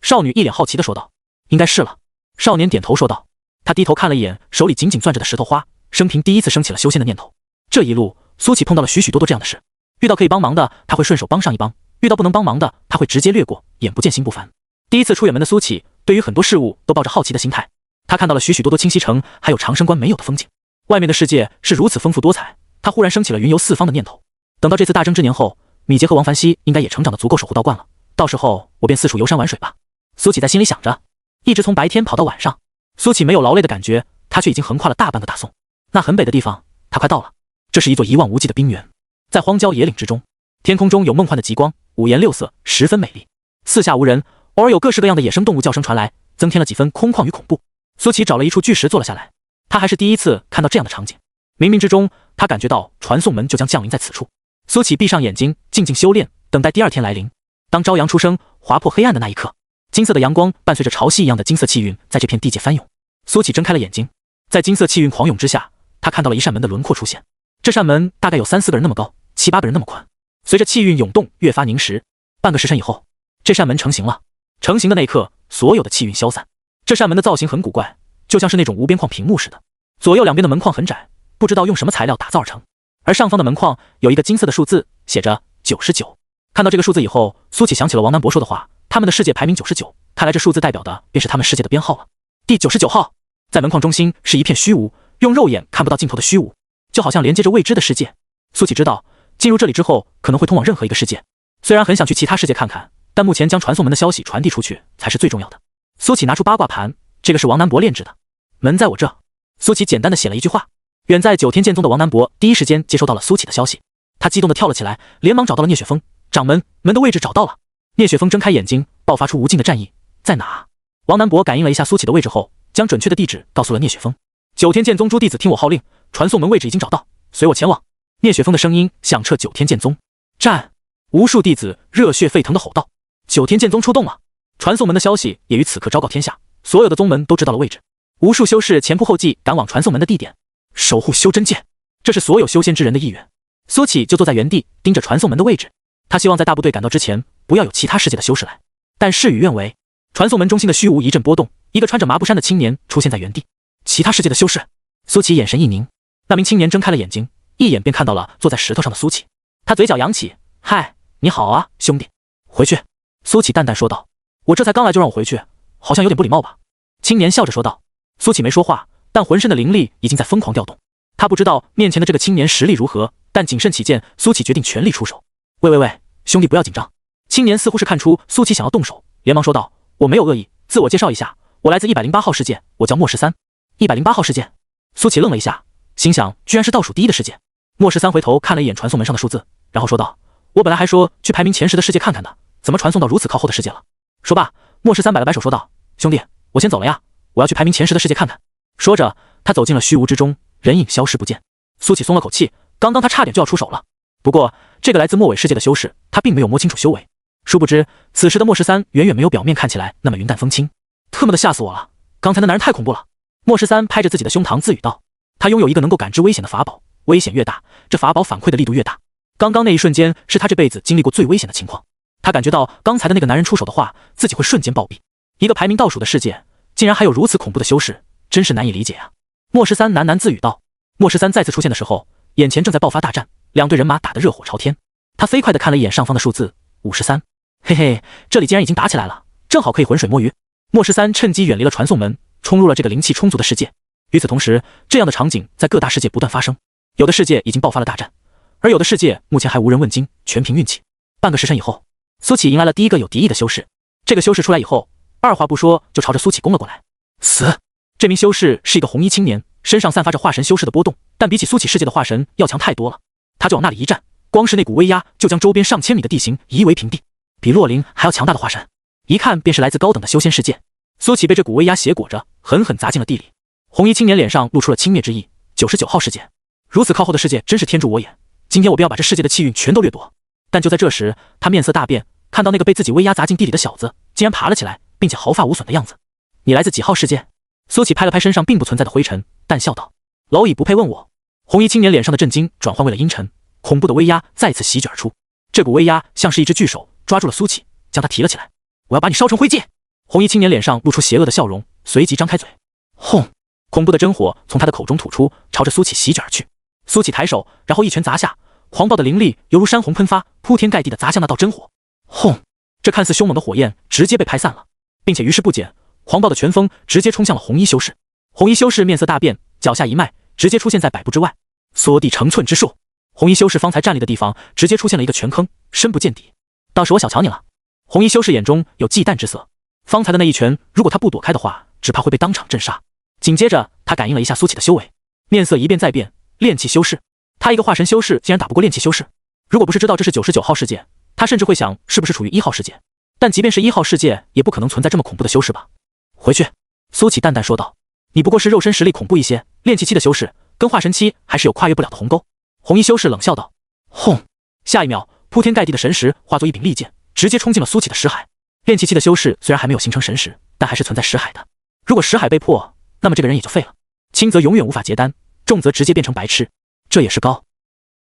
少女一脸好奇地说道。“应该是了。”少年点头说道。他低头看了一眼手里紧紧攥着的石头花，生平第一次升起了修仙的念头。这一路，苏起碰到了许许多多这样的事，遇到可以帮忙的，他会顺手帮上一帮；遇到不能帮忙的，他会直接略过，眼不见心不烦。第一次出远门的苏起，对于很多事物都抱着好奇的心态。他看到了许许多多清溪城还有长生关没有的风景，外面的世界是如此丰富多彩，他忽然升起了云游四方的念头。等到这次大征之年后，米杰和王凡希应该也成长得足够守护道观了，到时候我便四处游山玩水吧。苏起在心里想着，一直从白天跑到晚上，苏起没有劳累的感觉，他却已经横跨了大半个大宋。那很北的地方，他快到了。这是一座一望无际的冰原，在荒郊野岭之中，天空中有梦幻的极光，五颜六色，十分美丽。四下无人，偶尔有各式各样的野生动物叫声传来，增添了几分空旷与恐怖。苏起找了一处巨石坐了下来，他还是第一次看到这样的场景。冥冥之中，他感觉到传送门就将降临在此处。苏起闭上眼睛，静静修炼，等待第二天来临。当朝阳出生，划破黑暗的那一刻，金色的阳光伴随着潮汐一样的金色气运在这片地界翻涌。苏起睁开了眼睛，在金色气运狂涌之下，他看到了一扇门的轮廓出现。这扇门大概有3、4个人那么高，7、8个人那么宽。随着气运涌动，越发凝实。半个时辰以后，这扇门成型了。成型的那一刻，所有的气运消散。这扇门的造型很古怪，就像是那种无边框屏幕似的，左右两边的门框很窄，不知道用什么材料打造而成。而上方的门框有一个金色的数字，写着99。看到这个数字以后，苏起想起了王南博说的话，他们的世界排名99，看来这数字代表的便是他们世界的编号了。第99号，在门框中心是一片虚无，用肉眼看不到尽头的虚无，就好像连接着未知的世界。苏起知道，进入这里之后可能会通往任何一个世界，虽然很想去其他世界看看，但目前将传送门的消息传递出去才是最重要的。苏起拿出八卦盘，这个是王南博炼制的，门在我这。苏起简单的写了一句话。远在九天剑宗的王南博第一时间接收到了苏起的消息，他激动的跳了起来，连忙找到了聂雪峰。掌门，门的位置找到了。聂雪峰睁开眼睛，爆发出无尽的战意。在哪？王南博感应了一下苏起的位置后，将准确的地址告诉了聂雪峰。九天剑宗诸弟子听我号令，传送门位置已经找到，随我前往。聂雪峰的声音响彻九天剑宗。战！无数弟子热血沸腾的吼道。九天剑宗出动了。传送门的消息也于此刻昭告天下，所有的宗门都知道了位置。无数修士前仆后继赶往传送门的地点，守护修真界，这是所有修仙之人的意愿。苏起就坐在原地盯着传送门的位置，他希望在大部队赶到之前不要有其他世界的修士来，但事与愿违。传送门中心的虚无一阵波动，一个穿着麻布衫的青年出现在原地。其他世界的修士？苏起眼神一凝，那名青年睁开了眼睛，一眼便看到了坐在石头上的苏起，他嘴角扬起，嗨，你好啊，兄弟。回去。苏起淡淡说道。我这才刚来就让我回去，好像有点不礼貌吧？青年笑着说道。苏起没说话，但浑身的灵力已经在疯狂调动。他不知道面前的这个青年实力如何，但谨慎起见，苏起决定全力出手。喂，兄弟不要紧张。青年似乎是看出苏起想要动手，连忙说道，我没有恶意，自我介绍一下，我来自108号世界，我叫莫13。108号世界？苏起愣了一下，心想居然是倒数第一的世界。莫13回头看了一眼传送门上的数字，然后说道，我本来还说去排名前10的世界看看的，怎么传送到如此靠后的世界了？说罢，莫13摆了摆手说道，兄弟，我先走了呀，我要去排名前10的世界看看。说着，他走进了虚无之中，人影消失不见。苏起松了口气，刚刚他差点就要出手了。不过，这个来自末尾世界的修士，他并没有摸清楚修为。殊不知，此时的莫十三远远没有表面看起来那么云淡风轻。特么的吓死我了！刚才那男人太恐怖了。莫十三拍着自己的胸膛自语道：“他拥有一个能够感知危险的法宝，危险越大，这法宝反馈的力度越大。刚刚那一瞬间是他这辈子经历过最危险的情况。他感觉到刚才的那个男人出手的话，自己会瞬间暴毙。一个排名倒数的世界，竟然还有如此恐怖的修士，真是难以理解啊！”莫十三喃喃自语道。莫十三再次出现的时候，眼前正在爆发大战，两队人马打得热火朝天。他飞快地看了一眼上方的数字53，嘿嘿，这里竟然已经打起来了，正好可以浑水摸鱼。莫十三趁机远离了传送门，冲入了这个灵气充足的世界。与此同时，这样的场景在各大世界不断发生，有的世界已经爆发了大战，而有的世界目前还无人问津，全凭运气。半个时辰以后，苏启迎来了第一个有敌意的修士。这个修士出来以后，二话不说就朝着苏启攻了过来。死！这名修士是一个红衣青年，身上散发着化神修士的波动，但比起苏启世界的化神要强太多了。他就往那里一站，光是那股威压就将周边上千米的地形夷为平地，比洛林还要强大的化神，一看便是来自高等的修仙世界。苏启被这股威压挟裹着，狠狠砸进了地里。红衣青年脸上露出了轻蔑之意。99号世界，如此靠后的世界真是天助我也，今天我便要把这世界的气运全都掠夺。但就在这时，他面色大变，看到那个被自己威压砸进地里的小子竟然爬了起来，并且毫发无损的样子。你来自几号世界？苏启拍了拍身上并不存在的灰尘，淡笑道：“蝼蚁不配问我。”红衣青年脸上的震惊转换为了阴沉，恐怖的威压再次席卷而出。这股威压像是一只巨手抓住了苏启，将他提了起来。我要把你烧成灰烬！红衣青年脸上露出邪恶的笑容，随即张开嘴，轰！恐怖的真火从他的口中吐出，朝着苏启席卷而去。苏启抬手，然后一拳砸下，狂暴的灵力犹如山洪喷发，铺天盖地的砸向那道真火。轰！这看似凶猛的火焰直接被拍散了，并且于事不减，狂暴的拳风直接冲向了红衣修士。红衣修士面色大变，脚下一迈，直接出现在100步之外。缩地成寸之术，红衣修士方才站立的地方直接出现了一个泉坑，深不见底。倒是我小瞧你了。红衣修士眼中有忌惮之色，方才的那一拳，如果他不躲开的话，只怕会被当场震杀。紧接着，他感应了一下苏启的修为，面色一变再变，炼气修士。他一个化神修士竟然打不过炼气修士，如果不是知道这是99号世界，他甚至会想是不是处于1号世界。但即便是1号世界，也不可能存在这么恐怖的修士吧？回去，苏启淡淡说道。你不过是肉身实力恐怖一些，炼气期的修士跟化神期还是有跨越不了的鸿沟。红衣修士冷笑道。轰！下一秒，铺天盖地的神石化作一柄利剑，直接冲进了苏启的识海。炼气期的修士虽然还没有形成神识，但还是存在识海的。如果识海被破，那么这个人也就废了，轻则永远无法结丹，重则直接变成白痴。这也是高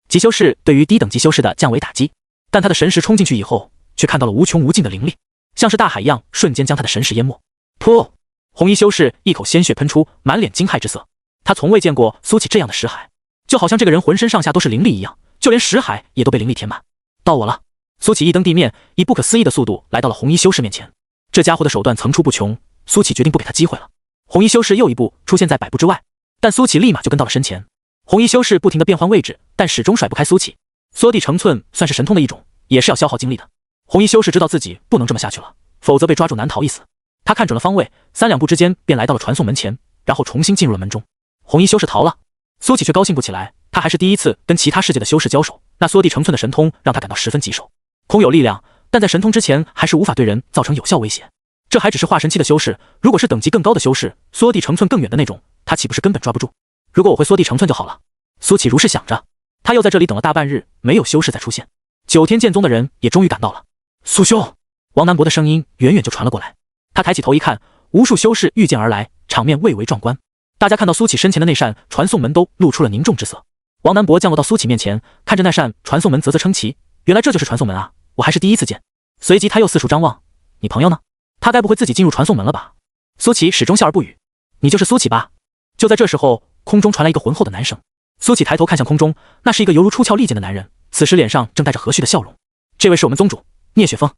级修士对于低等级修士的降维打击。但他的神识冲进去以后，却看到了无穷无尽的灵力，像是大海一样，瞬间将他的神识淹没。噗！红衣修士一口鲜血喷出，满脸惊骇之色。他从未见过苏启这样的识海，就好像这个人浑身上下都是灵力一样，就连识海也都被灵力填满。到我了！苏启一登地面，以不可思议的速度来到了红衣修士面前。这家伙的手段层出不穷，苏启决定不给他机会了。红衣修士又一步出现在100步之外，但苏启立马就跟到了身前。红衣修士不停地变换位置，但始终甩不开苏启。缩地成寸算是神通的一种，也是要消耗精力的。红衣修士知道自己不能这么下去了，否则被抓住难逃一死。他看准了方位，3两步之间便来到了传送门前，然后重新进入了门中。红衣修士逃了，苏启却高兴不起来，他还是第一次跟其他世界的修士交手，那缩地成寸的神通让他感到十分棘手。空有力量，但在神通之前还是无法对人造成有效威胁。这还只是化神期的修士，如果是等级更高的修士，缩地成寸更远的那种，他岂不是根本抓不住？如果我会缩地成寸就好了。苏启如是想着，他又在这里等了大半日，没有修士再出现。9天剑宗的人也终于赶到了。苏兄，王南博的声音远远就传了过来。他抬起头一看，无数修士御剑而来，场面蔚为壮观。大家看到苏启身前的那扇传送门都露出了凝重之色。王南博降落到苏启面前，看着那扇传送门啧啧称奇，原来这就是传送门啊，我还是第一次见。随即他又四处张望，你朋友呢？他该不会自己进入传送门了吧？苏启始终笑而不语。你就是苏启吧？就在这时候，空中传来一个浑厚的男声。苏启抬头看向空中，那是一个犹如出鞘利剑的男人，此时脸上正带着和煦的笑容。这位是我们宗主聂雪峰。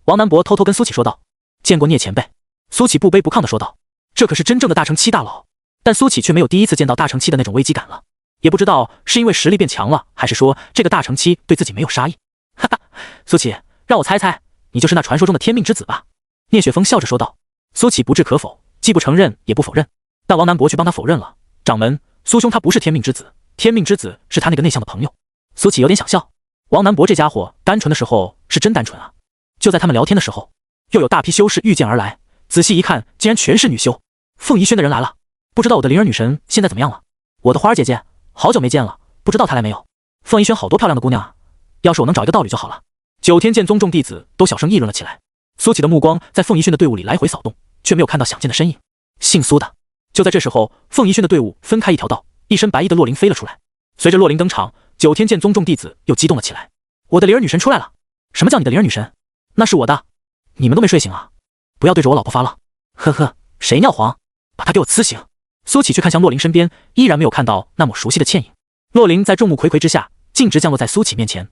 王南博偷偷跟苏启说道。见过聂前辈。苏启不卑不亢地说道。这可是真正的大成期大佬。但苏启却没有第一次见到大成期的那种危机感了，也不知道是因为实力变强了，还是说这个大成期对自己没有杀意。哈哈，苏启，让我猜猜，你就是那传说中的天命之子吧？聂雪峰笑着说道。苏启不置可否，既不承认也不否认，但王南博却帮他否认了。掌门，苏兄他不是天命之子，天命之子是他那个内向的朋友。苏启有点想笑，王南博这家伙单纯的时候是真单纯啊。就在他们聊天的时候，又有大批修士御剑而来，仔细一看，竟然全是女修。凤仪轩的人来了，不知道我的灵儿女神现在怎么样了？我的花儿姐姐好久没见了，不知道她来没有？凤仪轩好多漂亮的姑娘啊，要是我能找一个道侣就好了。九天剑宗众弟子都小声议论了起来。苏启的目光在凤仪训的队伍里来回扫动，却没有看到想见的身影。姓苏的。就在这时候，凤仪训的队伍分开一条道，一身白衣的洛灵飞了出来。随着洛灵登场，九天剑宗众弟子又激动了起来。我的灵儿女神出来了！什么叫你的灵儿女神？那是我的！你们都没睡醒啊？不要对着我老婆发了！呵呵，谁尿黄？把他给我呲醒！苏启却看向洛灵身边，依然没有看到那抹熟悉的倩影。洛灵在众目睽睽之下，径直降落在苏启面前。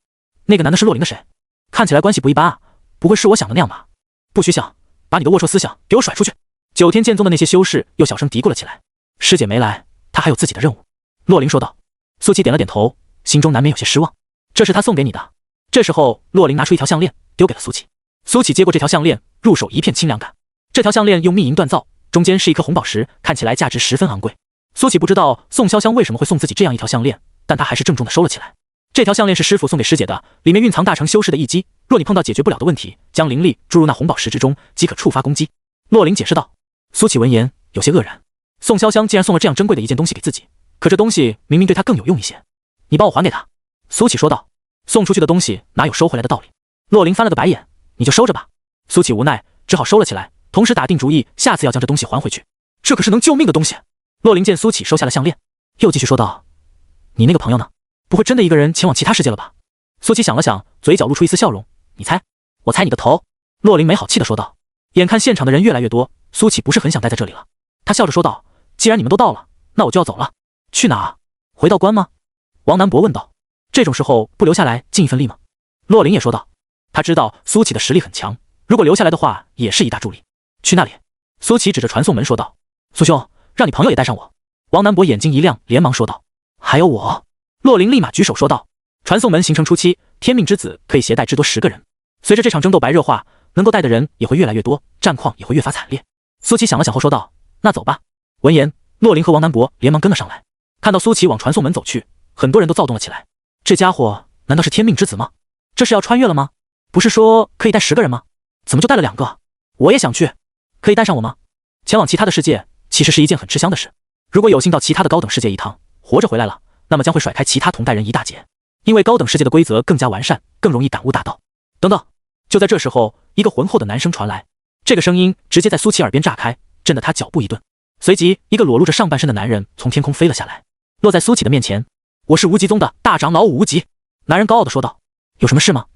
那个男的是洛灵的谁？看起来关系不一般啊，不会是我想的那样吧？不许想，把你的龌龊思想给我甩出去！九天剑宗的那些修士又小声嘀咕了起来。师姐没来，他还有自己的任务。洛灵说道。苏启点了点头，心中难免有些失望。这是他送给你的。这时候，洛灵拿出一条项链，丢给了苏启。苏启接过这条项链，入手一片清凉感。这条项链用密银锻造，中间是一颗红宝石，看起来价值十分昂贵。苏启不知道宋潇湘为什么会送自己这样一条项链，但他还是郑重地收了起来。这条项链是师傅送给师姐的，里面蕴藏大成修士的一击，若你碰到解决不了的问题，将灵力注入那红宝石之中，即可触发攻击。洛灵解释道。苏启闻言有些愕然，宋潇湘竟然送了这样珍贵的一件东西给自己，可这东西明明对他更有用一些。你帮我还给他。苏启说道。送出去的东西哪有收回来的道理？洛灵翻了个白眼。你就收着吧。苏启无奈，只好收了起来，同时打定主意，下次要将这东西还回去。这可是能救命的东西。洛灵见苏启收下了项链，又继续说道：你那个朋友呢？不会真的一个人前往其他世界了吧？苏启想了想，嘴角露出一丝笑容。你猜？我猜你个头。洛灵没好气地说道。眼看现场的人越来越多，苏启不是很想待在这里了。他笑着说道：既然你们都到了，那我就要走了。去哪？回道观吗？王南博问道。这种时候不留下来尽一份力吗？洛灵也说道。他知道苏启的实力很强，如果留下来的话也是一大助力。去那里？苏启指着传送门说道。苏兄，让你朋友也带上我。王南博眼睛一亮，连忙说道。还有我。洛灵立马举手说道。传送门形成初期，天命之子可以携带至多10个人，随着这场争斗白热化，能够带的人也会越来越多，战况也会越发惨烈。苏启想了想后说道。那走吧。闻言，洛灵和王南博连忙跟了上来。看到苏启往传送门走去，很多人都躁动了起来。这家伙难道是天命之子吗？这是要穿越了吗？不是说可以带10个人吗？怎么就带了2个？我也想去，可以带上我吗？前往其他的世界其实是一件很吃香的事，如果有幸到其他的高等世界一趟，活着回来了，那么将会甩开其他同代人一大截，因为高等世界的规则更加完善，更容易感悟大道。等等，就在这时候，一个浑厚的男声传来，这个声音直接在苏启耳边炸开，震得他脚步一顿。随即，一个裸露着上半身的男人从天空飞了下来，落在苏启的面前。我是无极宗的大长老武无极。男人高傲地说道。有什么事吗？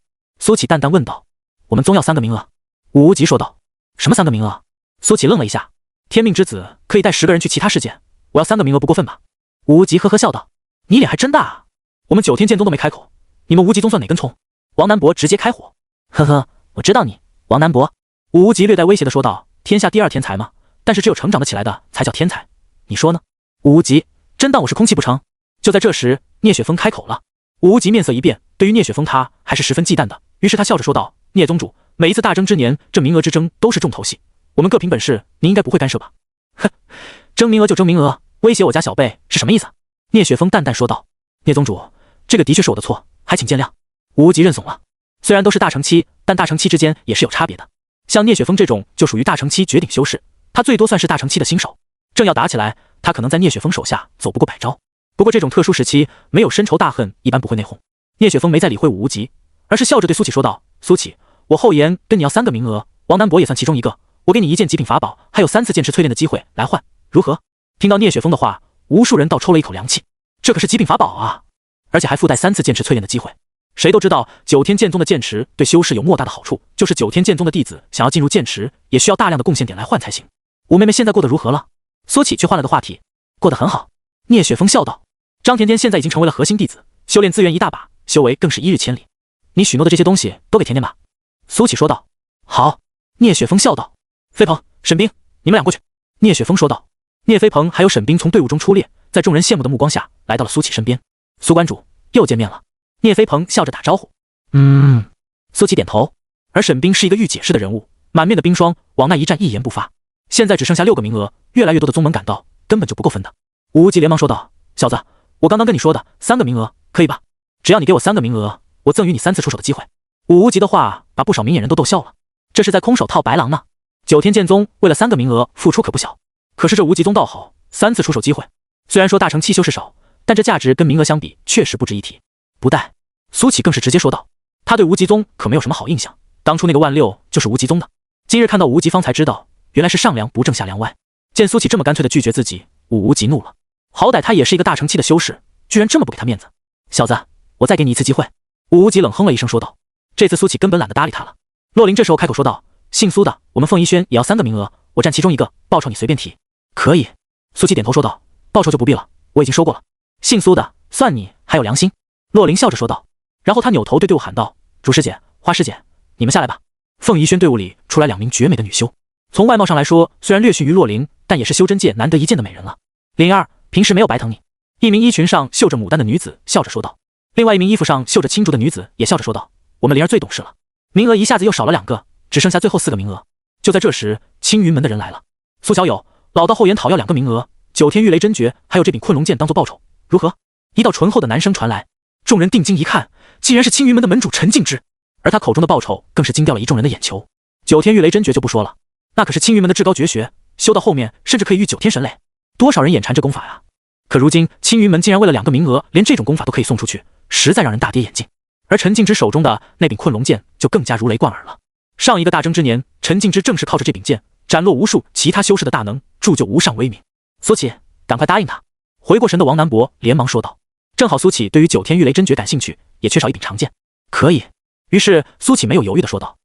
苏启淡淡问道。我们宗要3个名额。武无极说道。什么3个名额？苏启愣了一下。天命之子可以带10个人去其他世界，我要3个名额不过分吧？武无极呵呵笑道。你脸还真大啊，我们九天剑宗都没开口，你们无极宗算哪根葱？王南博直接开火。呵呵，我知道你，王南博。武无极略带威胁地说道。天下第2天才嘛，但是只有成长得起来的才叫天才，你说呢？武无极，真当我是空气不成？就在这时，聂雪峰开口了。武无极面色一变，对于聂雪峰他还是十分忌惮的，于是他笑着说道。聂宗主，每一次大争之年，这名额之争都是重头戏，我们各凭本事，您应该不会干涉吧？哼，争名额就争名额，威胁我家小辈是什么意思？聂雪峰淡淡说道。聂宗主，这个的确是我的错，还请见谅。武无极认怂了。虽然都是大成期，但大成期之间也是有差别的。像聂雪峰这种就属于大成期绝顶修士，他最多算是大成期的新手，正要打起来，他可能在聂雪峰手下走不过100招。不过这种特殊时期，没有深仇大恨，一般不会内讧。聂雪峰没再理会武无极，而是笑着对苏启说道。苏启，我厚颜跟你要3个名额，王南博也算其中一个，我给你1件极品法宝，还有3次剑池淬炼的机会来换，如何？听到聂雪峰的话，无数人倒抽了一口凉气。这可是极品法宝啊，而且还附带3次剑池淬炼的机会。谁都知道九天剑宗的剑池对修士有莫大的好处，就是九天剑宗的弟子想要进入剑池，也需要大量的贡献点来换才行。吴妹妹现在过得如何了？苏启却换了个话题。过得很好。聂雪峰笑道。张甜甜现在已经成为了核心弟子，修炼资源一大把，修为更是1日千里。你许诺的这些东西都给甜甜吧。苏启说道。好。聂雪峰笑道。飞鹏、沈冰，你们俩过去。聂雪峰说道。聂飞鹏还有沈冰从队伍中出列，在众人羡慕的目光下来到了苏启身边。苏关主，又见面了。聂飞鹏笑着打招呼。苏启点头。而沈冰是一个欲解释的人物，满面的冰霜，往那一站一言不发。现在只剩下6个名额，越来越多的宗门赶到，根本就不够分的。武无极连忙说道。小子，我刚刚跟你说的3个名额可以吧？只要你给我3个名额，我赠予你3次出手的机会。武无极的话把不少明眼人都逗笑了，这是在空手套白狼呢。九天剑宗为了3个名额付出可不小，可是这无极宗倒好，3次出手机会，虽然说大成期修士少，但这价值跟名额相比确实不值一提。不带。苏启更是直接说道。他对无极宗可没有什么好印象，当初那个万六就是无极宗的。今日看到无极方才知道，原来是上梁不正下梁歪。见苏启这么干脆的拒绝自己，武无极怒了。好歹他也是一个大成期的修士，居然这么不给他面子。小子，我再给你一次机会。武无极冷哼了一声说道。这次苏启根本懒得搭理他了。洛林这时候开口说道，姓苏的，我们凤仪轩也要3个名额，我占其中一个，报酬你随便提。可以。苏启点头说道，报酬就不必了，我已经说过了。姓苏的，算你还有良心。洛林笑着说道，然后他扭头对队伍喊道，竹师姐、花师姐，你们下来吧。凤仪轩队伍里出来2名绝美的女修，从外貌上来说虽然略逊于洛林，但也是修真界难得一见的美人了。灵儿，平时没有白疼你。一名衣裙上绣着牡丹的女子笑着说道，另外一名衣服上绣着青竹的女子也笑着说道，我们灵儿最懂事了。名额一下子又少了2个，只剩下最后4个名额。就在这时，青云门的人来了。苏小友，老道后言讨要2个名额，9天御雷真诀还有这柄困龙剑当做报酬，如何？一道醇厚的男声传来，众人定睛一看，竟然是青云门的门主陈敬之，而他口中的报酬更是惊掉了一众人的眼球。9天御雷真诀就不说了，那可是青云门的至高绝学，修到后面甚至可以御9天神雷，多少人眼馋这功法呀！可如今青云门竟然为了2个名额，连这种功法都可以送出去，实在让人大跌眼镜。而陈敬之手中的那柄困龙剑就更加如雷贯耳了。上一个大征之年，陈敬之正是靠着这柄剑斩落无数其他修士的大能，铸就无上威名。苏启，赶快答应他。回过神的王南博连忙说道。正好苏启对于9天御雷真诀感兴趣，也缺少一柄长剑。可以。于是苏启没有犹豫地说道。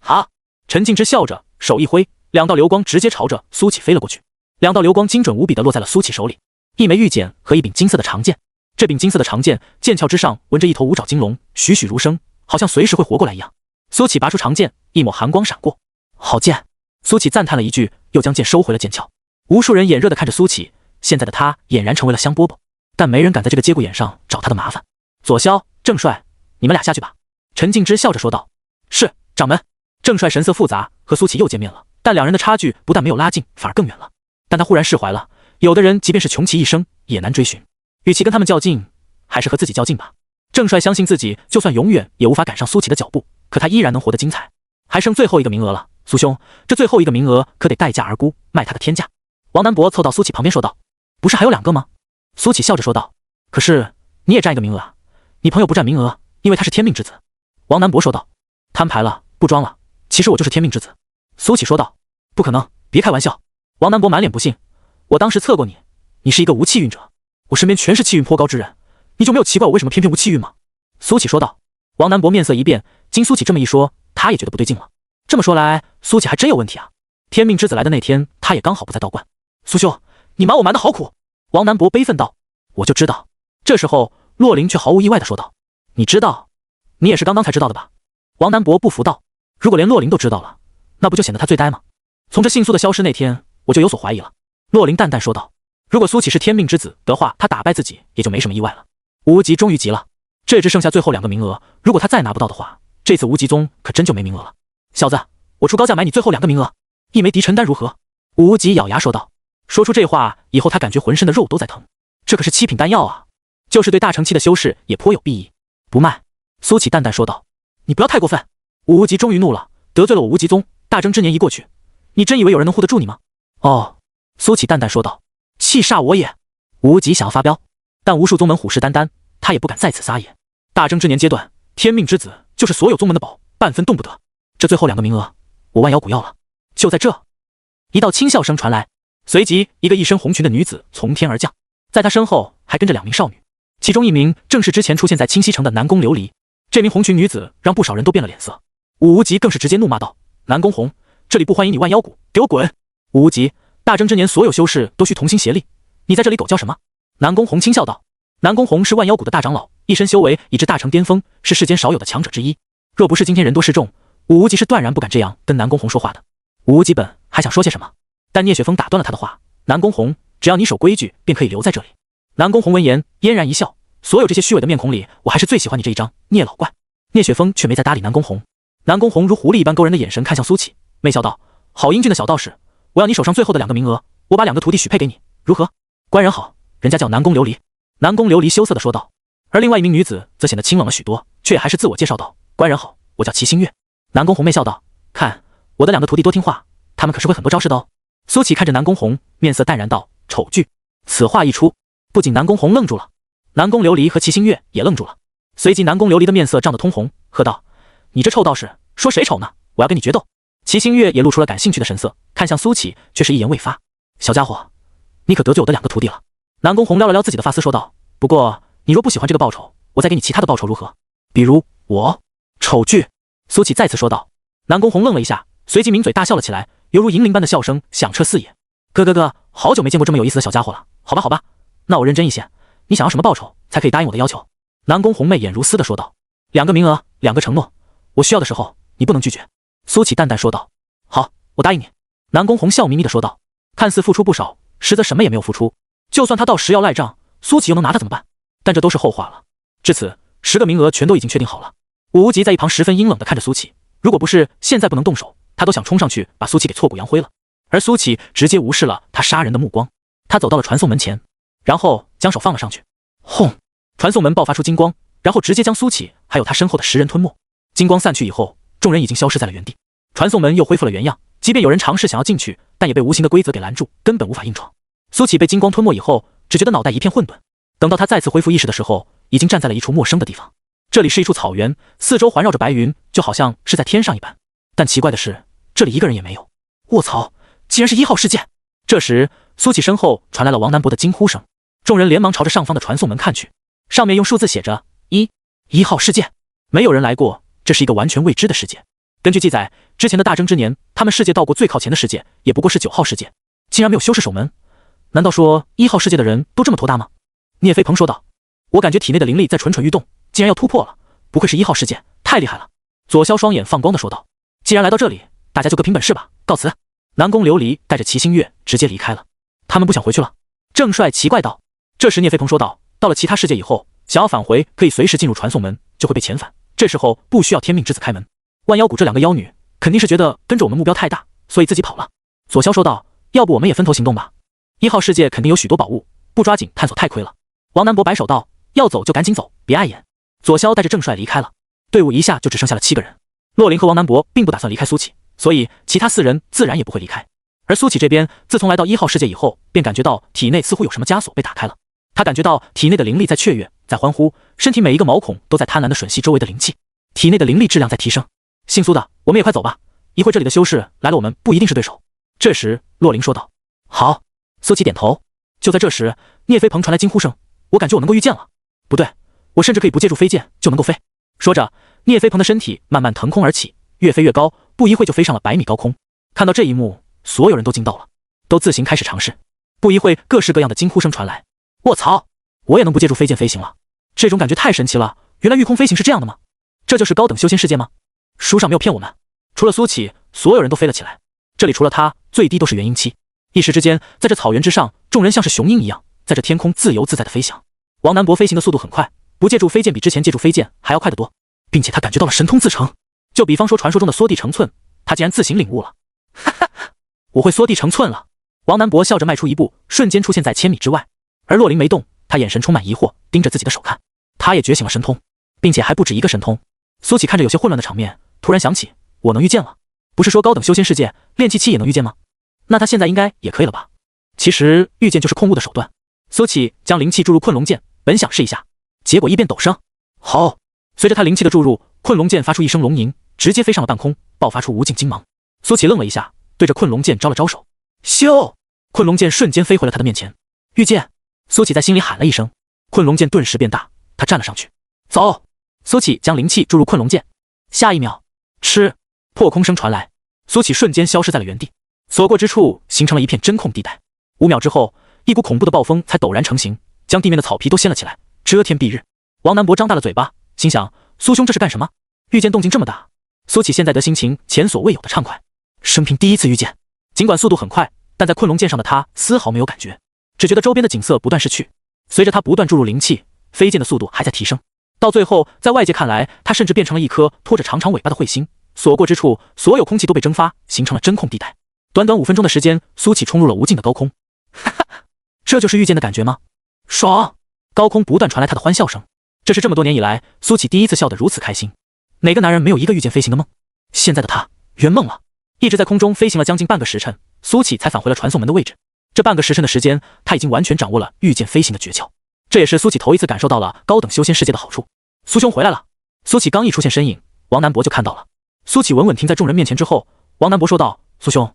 好。陈敬之笑着，手一挥，2道流光直接朝着苏启飞了过去。2道流光精准无比地落在了苏启手里，一枚玉简和一柄金色的长剑。这柄金色的长剑剑鞘之上纹着一头五爪金龙，栩栩如生，好像随时会活过来一样。苏启拔出长剑，一抹寒光闪过，好剑。苏启赞叹了一句，又将剑收回了剑鞘。无数人眼热地看着苏启，现在的他俨然成为了香饽饽，但没人敢在这个节骨眼上找他的麻烦。左骁、郑帅，你们俩下去吧。陈敬之笑着说道。是，掌门。郑帅神色复杂，和苏启又见面了，但2人的差距不但没有拉近，反而更远了。但他忽然释怀了，有的人即便是穷其一生也难追寻，与其跟他们较劲，还是和自己较劲吧。郑帅相信自己就算永远也无法赶上苏启的脚步，可他依然能活得精彩。还剩最后一个名额了，苏兄，这最后一个名额可得待价而沽，卖他的天价。王南博凑到苏启旁边说道。不是还有2个吗？苏启笑着说道。可是你也占一个名额啊，你朋友不占名额，因为他是天命之子。王南博说道。摊牌了，不装了，其实我就是天命之子。苏启说道。不可能，别开玩笑。王南博满脸不信。我当时测过你，你是一个无气运者，我身边全是气运颇高之人，你就没有奇怪我为什么偏偏无气运吗？苏启说道。王南博面色一变，经苏启这么一说，他也觉得不对劲了。这么说来，苏启还真有问题啊。天命之子来的那天，他也刚好不在道观。苏兄，你瞒我瞒得好苦。王南博悲愤道。我就知道。这时候洛林却毫无意外地说道。你知道？你也是刚刚才知道的吧？王南博不服道。如果连洛林都知道了，那不就显得他最呆吗？从这姓苏的消失那天，我就有所怀疑了。洛林淡淡说道。如果苏启是天命之子的话，他打败自己也就没什么意外了。无极终于急了，这只剩下最后2个名额，如果他再拿不到的话，这次无极宗可真就没名额了。小子，我出高价买你最后2个名额，一枚敌尘丹如何？无极咬牙说道。说出这话以后，他感觉浑身的肉都在疼。这可是7品丹药啊，就是对大成期的修士也颇有裨益。不卖。苏启淡淡说道。你不要太过分。无极终于怒了，得罪了我无极宗，大征之年一过去，你真以为有人能护得住你吗？哦。苏启淡淡说道。气煞我也。无极想要发飙，但无数宗门虎视眈眈，他也不敢在此撒野。大征之年阶段，天命之子就是所有宗门的宝，半分动不得。这最后2个名额，我万妖谷要了。就在这，一道轻笑声传来，随即一个一身红裙的女子从天而降，在她身后还跟着2名少女，其中一名正是之前出现在清溪城的南宫琉璃。这名红裙女子让不少人都变了脸色，武无极更是直接怒骂道：南宫红，这里不欢迎你万妖谷，给我滚！武无极，大征之年所有修士都需同心协力，你在这里狗叫什么？南宫红轻笑道。南宫红是万妖谷的大长老，一身修为已至大成巅峰，是世间少有的强者之一。若不是今天人多势众，武无极是断然不敢这样跟南宫红说话的。武无极本还想说些什么，但聂雪峰打断了他的话。南宫红，只要你守规矩，便可以留在这里。南宫红闻言嫣然一笑，所有这些虚伪的面孔里，我还是最喜欢你这一张聂老怪。聂雪峰却没再搭理南宫红。南宫红如狐狸一般勾人的眼神看向苏启，媚笑道：好英俊的小道士，我要你手上最后的2个名额，我把2个徒弟许配给你，如何？官人好，人家叫南宫琉璃。南宫琉璃羞涩地说道。而另外一名女子则显得清冷了许多，却也还是自我介绍道：官人好，我叫齐星月。南宫红媚笑道：看我的2个徒弟多听话，他们可是会很多招式的哦。苏启看着南宫红，面色淡然道：丑剧。此话一出，不仅南宫红愣住了，南宫琉璃和齐星月也愣住了。随即南宫琉璃的面色涨得通红，喝道：“你这臭道士，说谁丑呢？我要跟你决斗！”齐星月也露出了感兴趣的神色，看向苏启，却是一言未发。小家伙，你可得罪我的2个徒弟了。南宫红撩了撩自己的发丝，说道：“不过你若不喜欢这个报酬，我再给你其他的报酬如何？比如我。”丑剧。苏启再次说道。南宫红愣了一下，随即抿嘴大笑了起来，犹如银铃般的笑声响彻四野。哥，好久没见过这么有意思的小家伙了。好吧，那我认真一些，你想要什么报酬才可以答应我的要求？南宫红媚眼如丝的说道。2个名额，2个承诺，我需要的时候你不能拒绝。苏启淡淡说道。好，我答应你。南宫红笑眯眯的说道。看似付出不少，实则什么也没有付出。就算他到时要赖账，苏启又能拿他怎么办？但这都是后话了。至此10个名额全都已经确定好了。武无极在一旁十分阴冷的看着苏启，如果不是现在不能动手，他都想冲上去把苏启给挫骨扬灰了。而苏启直接无视了他杀人的目光，他走到了传送门前，然后将手放了上去。轰！传送门爆发出金光，然后直接将苏启还有他身后的10人吞没。金光散去以后，众人已经消失在了原地。传送门又恢复了原样，即便有人尝试想要进去，但也被无形的规则给拦住，根本无法硬闯。苏启被金光吞没以后，只觉得脑袋一片混沌。等到他再次恢复意识的时候，已经站在了一处陌生的地方。这里是一处草原，四周环绕着白云，就好像是在天上一般。但奇怪的是，这里一个人也没有。卧槽，竟然是1号世界！这时，苏启身后传来了王南博的惊呼声，众人连忙朝着上方的传送门看去，上面用数字写着1号世界。没有人来过，这是一个完全未知的世界。根据记载，之前的大征之年，他们世界到过最靠前的世界，也不过是9号世界，竟然没有修士守门。难道说1号世界的人都这么头大吗？聂飞鹏说道。我感觉体内的灵力在蠢蠢欲动，竟然要突破了，不愧是1号世界，太厉害了。左骁双眼放光的说道。既然来到这里，大家就各凭本事吧，告辞。南宫琉璃带着齐星月直接离开了。他们不想回去了？郑帅奇怪道。这时聂飞鹏说道，到了其他世界以后，想要返回可以随时进入传送门，就会被遣返，这时候不需要天命之子开门。万妖谷这2个妖女肯定是觉得跟着我们目标太大，所以自己跑了。左骁说道，要不我们也分头行动吧，1号世界肯定有许多宝物，不抓紧探索太亏了。王南博摆手道，要走就赶紧走，别碍眼。左骁带着郑帅离开了，队伍一下就只剩下了7个人。洛林和王南博并不打算离开苏启，所以其他4人自然也不会离开。而苏启这边自从来到1号世界以后，便感觉到体内似乎有什么枷锁被打开了。他感觉到体内的灵力在雀跃，在欢呼，身体每一个毛孔都在贪婪的吮吸周围的灵气，体内的灵力质量在提升。姓苏的，我们也快走吧，一会这里的修士来了，我们不一定是对手。这时洛林说道。好。苏启点头。就在这时，聂飞鹏传来惊呼声，我感觉我能够御剑了。不对，我甚至可以不借助飞剑就能够飞。说着，聂飞鹏的身体慢慢腾空而起，越飞越高，不一会就飞上了100米高空。看到这一幕，所有人都惊到了，都自行开始尝试。不一会，各式各样的惊呼声传来。卧槽，我也能不借助飞剑飞行了，这种感觉太神奇了，原来御空飞行是这样的吗？这就是高等修仙世界吗？书上没有骗我们。除了苏启，所有人都飞了起来，这里除了他，最低都是元婴期。一时之间，在这草原之上，众人像是雄鹰一样，在这天空自由自在的飞翔。王南博飞行的速度很快，不借助飞剑比之前借助飞剑还要快得多，并且他感觉到了神通自成。就比方说传说中的缩地成寸，他竟然自行领悟了。哈哈，我会缩地成寸了。王南博笑着迈出一步，瞬间出现在1000米之外。而洛林没动，他眼神充满疑惑，盯着自己的手看。他也觉醒了神通，并且还不止一个神通。苏启看着有些混乱的场面，突然想起，我能御剑了，不是说高等修仙世界炼气期也能御剑吗？那他现在应该也可以了吧？其实御剑就是控物的手段。苏启将灵气注入困龙剑，本想试一下，结果异变陡升。好，随着他灵气的注入，困龙剑发出一声龙吟，直接飞上了半空，爆发出无尽金芒。苏启愣了一下，对着困龙剑招了招手，咻！困龙剑瞬间飞回了他的面前。御剑！苏启在心里喊了一声，困龙剑顿时变大，他站了上去。走！苏启将灵气注入困龙剑，下一秒，吃！破空声传来，苏启瞬间消失在了原地，所过之处形成了一片真空地带。5秒之后，一股恐怖的暴风才陡然成型，将地面的草皮都掀了起来，遮天蔽日。王南博张大了嘴巴，心想：苏兄这是干什么？御剑动静这么大。苏启现在的心情前所未有的畅快，生平第一次御剑。尽管速度很快，但在困龙剑上的他丝毫没有感觉，只觉得周边的景色不断逝去。随着他不断注入灵气，飞剑的速度还在提升，到最后，在外界看来，他甚至变成了一颗拖着长长尾巴的彗星。所过之处，所有空气都被蒸发，形成了真空地带。短短5分钟的时间，苏启冲入了无尽的高空。哈哈，这就是御剑的感觉吗？爽！高空不断传来他的欢笑声。这是这么多年以来，苏启第一次笑得如此开心。哪个男人没有一个御剑飞行的梦？现在的他圆梦了。一直在空中飞行了将近半个时辰，苏启才返回了传送门的位置。这半个时辰的时间，他已经完全掌握了御剑飞行的诀窍。这也是苏启头一次感受到了高等修仙世界的好处。苏兄回来了。苏启刚一出现身影，王南博就看到了。苏启稳稳停在众人面前之后，王南博说道：“苏兄，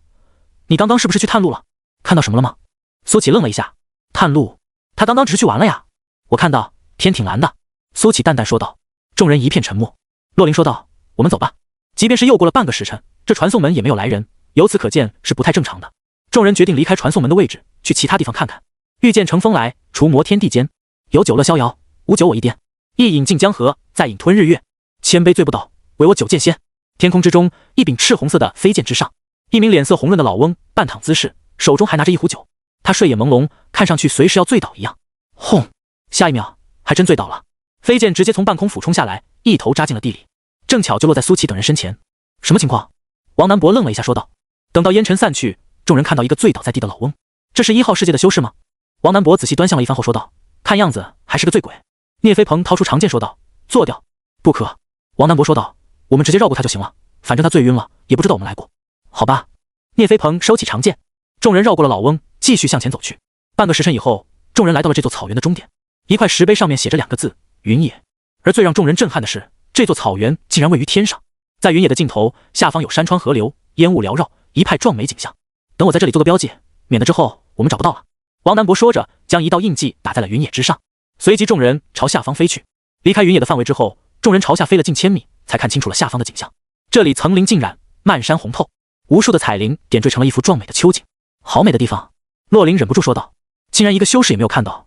你刚刚是不是去探路了？看到什么了吗？”苏启愣了一下，探路？他刚刚只是去玩了呀。我看到天挺蓝的。苏启淡淡说道。众人一片沉默。洛林说道：“我们走吧。”即便是又过了半个时辰，这传送门也没有来人，由此可见是不太正常的。众人决定离开传送门的位置，去其他地方看看。欲见乘风来，除魔天地间。有酒乐逍遥，无酒我一颠。一饮尽江河，再饮吞日月。千杯醉不倒，唯我酒剑仙。天空之中，一柄赤红色的飞剑之上，一名脸色红润的老翁半躺姿势，手中还拿着一壶酒。他睡眼朦胧，看上去随时要醉倒一样。轰！下一秒，还真醉倒了。飞剑直接从半空俯冲下来，一头扎进了地里，正巧就落在苏琪等人身前。什么情况？王南博愣了一下，说道。等到烟尘散去，众人看到一个醉倒在地的老翁。这是1号世界的修士吗？王南博仔细端详了一番后说道。看样子还是个醉鬼。聂飞鹏掏出长剑说道。做掉。不可。王南博说道。我们直接绕过他就行了，反正他醉晕了，也不知道我们来过。好吧。聂飞鹏收起长剑。众人绕过了老翁，继续向前走去。半个时辰以后，众人来到了这座草原的终点。一块石碑上面写着2个字：云野。而最让众人震撼的是，这座草原竟然位于天上，在云野的尽头，下方有山川河流，烟雾缭绕，一派壮美景象。等我在这里做个标记，免得之后我们找不到了。王南博说着，将一道印记打在了云野之上，随即众人朝下方飞去。离开云野的范围之后，众人朝下飞了近千米，才看清楚了下方的景象。这里层林尽染，漫山红透，无数的彩铃点缀成了一幅壮美的秋景。好美的地方。洛林忍不住说道。竟然一个修士也没有看到，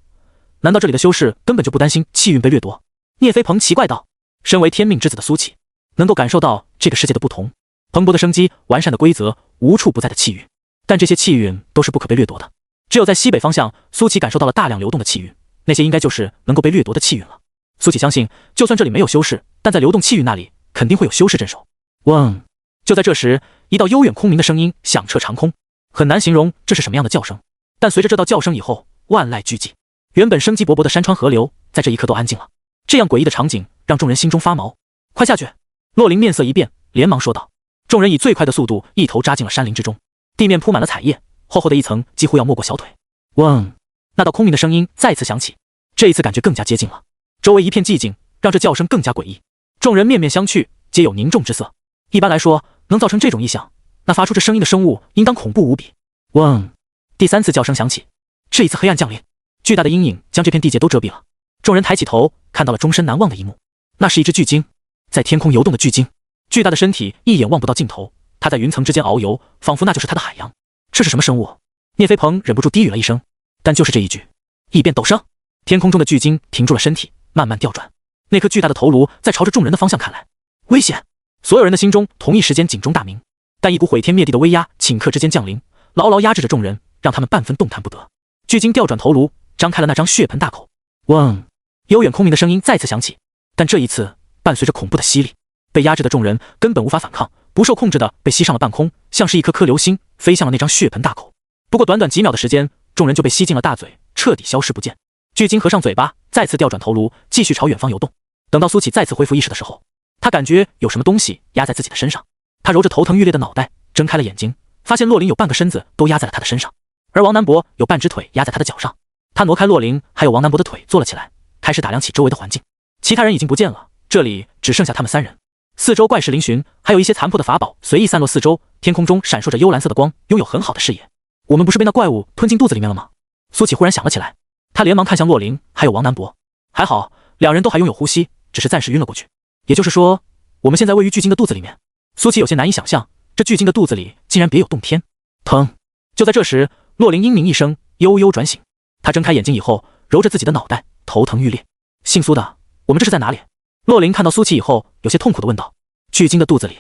难道这里的修士根本就不担心气运被掠夺？聂飞鹏奇怪道。身为天命之子的苏启，能够感受到这个世界的不同，蓬勃的生机，完善的规则，无处不在的气运。但这些气运都是不可被掠夺的。只有在西北方向，苏启感受到了大量流动的气运，那些应该就是能够被掠夺的气运了。苏启相信，就算这里没有修士，但在流动气运那里，肯定会有修士镇守。嗡！就在这时，一道悠远空明的声音响彻长空，很难形容这是什么样的叫声。但随着这道叫声以后，万籁俱寂，原本生机勃勃的山川河流，在这一刻都安静了。这样诡异的场景让众人心中发毛。快下去！洛林面色一变，连忙说道。众人以最快的速度一头扎进了山林之中，地面铺满了彩叶，厚厚的一层几乎要没过小腿。嗡！那道空明的声音再次响起，这一次感觉更加接近了。周围一片寂静，让这叫声更加诡异。众人面面相觑，皆有凝重之色。一般来说，能造成这种异响，那发出这声音的生物应当恐怖无比。嗡！第3次叫声响起，这一次黑暗降临，巨大的阴影将这片地界都遮蔽了。众人抬起头，看到了终身难忘的一幕，那是一只巨鲸，在天空游动的巨鲸，巨大的身体一眼望不到尽头，它在云层之间遨游，仿佛那就是它的海洋。这是什么生物？聂飞鹏忍不住低语了一声，但就是这一句，异变陡生，天空中的巨鲸停住了身体，慢慢调转，那颗巨大的头颅在朝着众人的方向看来。危险！所有人的心中同一时间警钟大鸣，但一股毁天灭地的威压顷刻之间降临，牢牢压制着众人，让他们半分动弹不得。巨鲸调转头颅，张开了那张血盆大口。嗡！悠远空明的声音再次响起，但这一次伴随着恐怖的吸力，被压制的众人根本无法反抗，不受控制的被吸上了半空，像是一颗颗流星飞向了那张血盆大口。不过短短几秒的时间，众人就被吸进了大嘴，彻底消失不见。巨鲸合上嘴巴，再次调转头颅，继续朝远方游动。等到苏启再次恢复意识的时候，他感觉有什么东西压在自己的身上，他揉着头疼欲裂的脑袋，睁开了眼睛，发现洛林有半个身子都压在了他的身上，而王南博有半只腿压在他的脚上。他挪开洛林还有王南博的腿坐了起来，开始打量起周围的环境。其他人已经不见了，这里只剩下他们3人。四周怪石嶙峋，还有一些残破的法宝随意散落四周，天空中闪烁着幽蓝色的光，拥有很好的视野。我们不是被那怪物吞进肚子里面了吗？苏启忽然想了起来，他连忙看向洛林还有王南博，还好2人都还拥有呼吸，只是暂时晕了过去。也就是说，我们现在位于巨鲸的肚子里面。苏启有些难以想象，这巨鲸的肚子里竟然别有洞天。疼！就在这时，洛林嘤鸣一声，悠悠转醒。他睁开眼睛以后，揉着自己的脑袋，头疼欲裂。姓苏的，我们这是在哪里？洛林看到苏启以后，有些痛苦地问道。巨鲸的肚子里。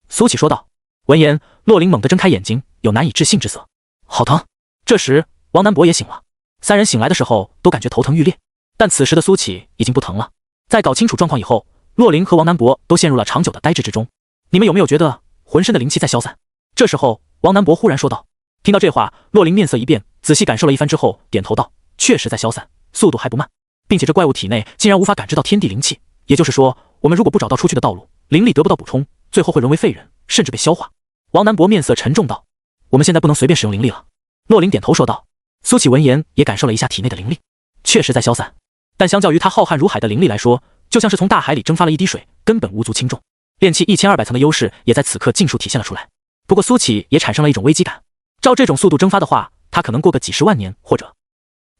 苏启说道。闻言，洛林猛地睁开眼睛，有难以置信之色。好疼！这时，王南博也醒了。3人醒来的时候都感觉头疼欲裂，但此时的苏启已经不疼了。在搞清楚状况以后，洛林和王南博都陷入了长久的呆滞之中。你们有没有觉得浑身的灵气在消散？这时候，王南博忽然说道。听到这话，洛林面色一变，仔细感受了一番之后，点头道：确实在消散，速度还不慢，并且这怪物体内竟然无法感知到天地灵气，也就是说，我们如果不找到出去的道路，灵力得不到补充，最后会沦为废人，甚至被消化。王南博面色沉重道：我们现在不能随便使用灵力了。洛林点头说道。苏启闻言也感受了一下体内的灵力，确实在消散，但相较于他浩瀚如海的灵力来说，就像是从大海里蒸发了一滴水，根本无足轻重。炼气1200层的优势也在此刻尽数体现了出来。不过苏启也产生了一种危机感，照这种速度蒸发的话，他可能过个几十万年或者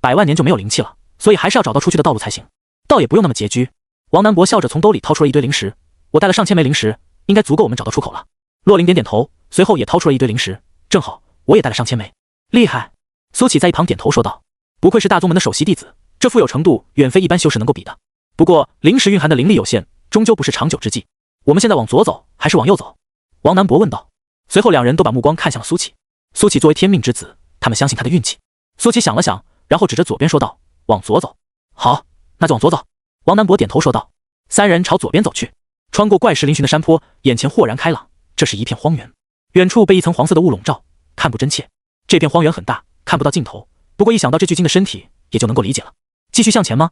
100万年就没有灵气了，所以还是要找到出去的道路才行。倒也不用那么拮据。王南博笑着从兜里掏出了一堆灵石，我带了上千枚灵石，应该足够我们找到出口了。洛林点点头，随后也掏出了一堆灵石，正好我也带了上千枚。厉害！苏启在一旁点头说道，不愧是大宗门的首席弟子，这富有程度远非一般修士能够比的。不过灵石蕴含的灵力有限，终究不是长久之计。我们现在往左走还是往右走？王南博问道。随后两人都把目光看向了苏启。苏启作为天命之子，他们相信他的运气。苏启想了想，然后指着左边说道，往左走。好，那就往左走。王南博点头说道。三人朝左边走去，穿过怪石嶙峋的山坡，眼前豁然开朗，这是一片荒原，远处被一层黄色的雾笼罩，看不真切。这片荒原很大，看不到尽头，不过一想到这巨鲸的身体，也就能够理解了。继续向前吗？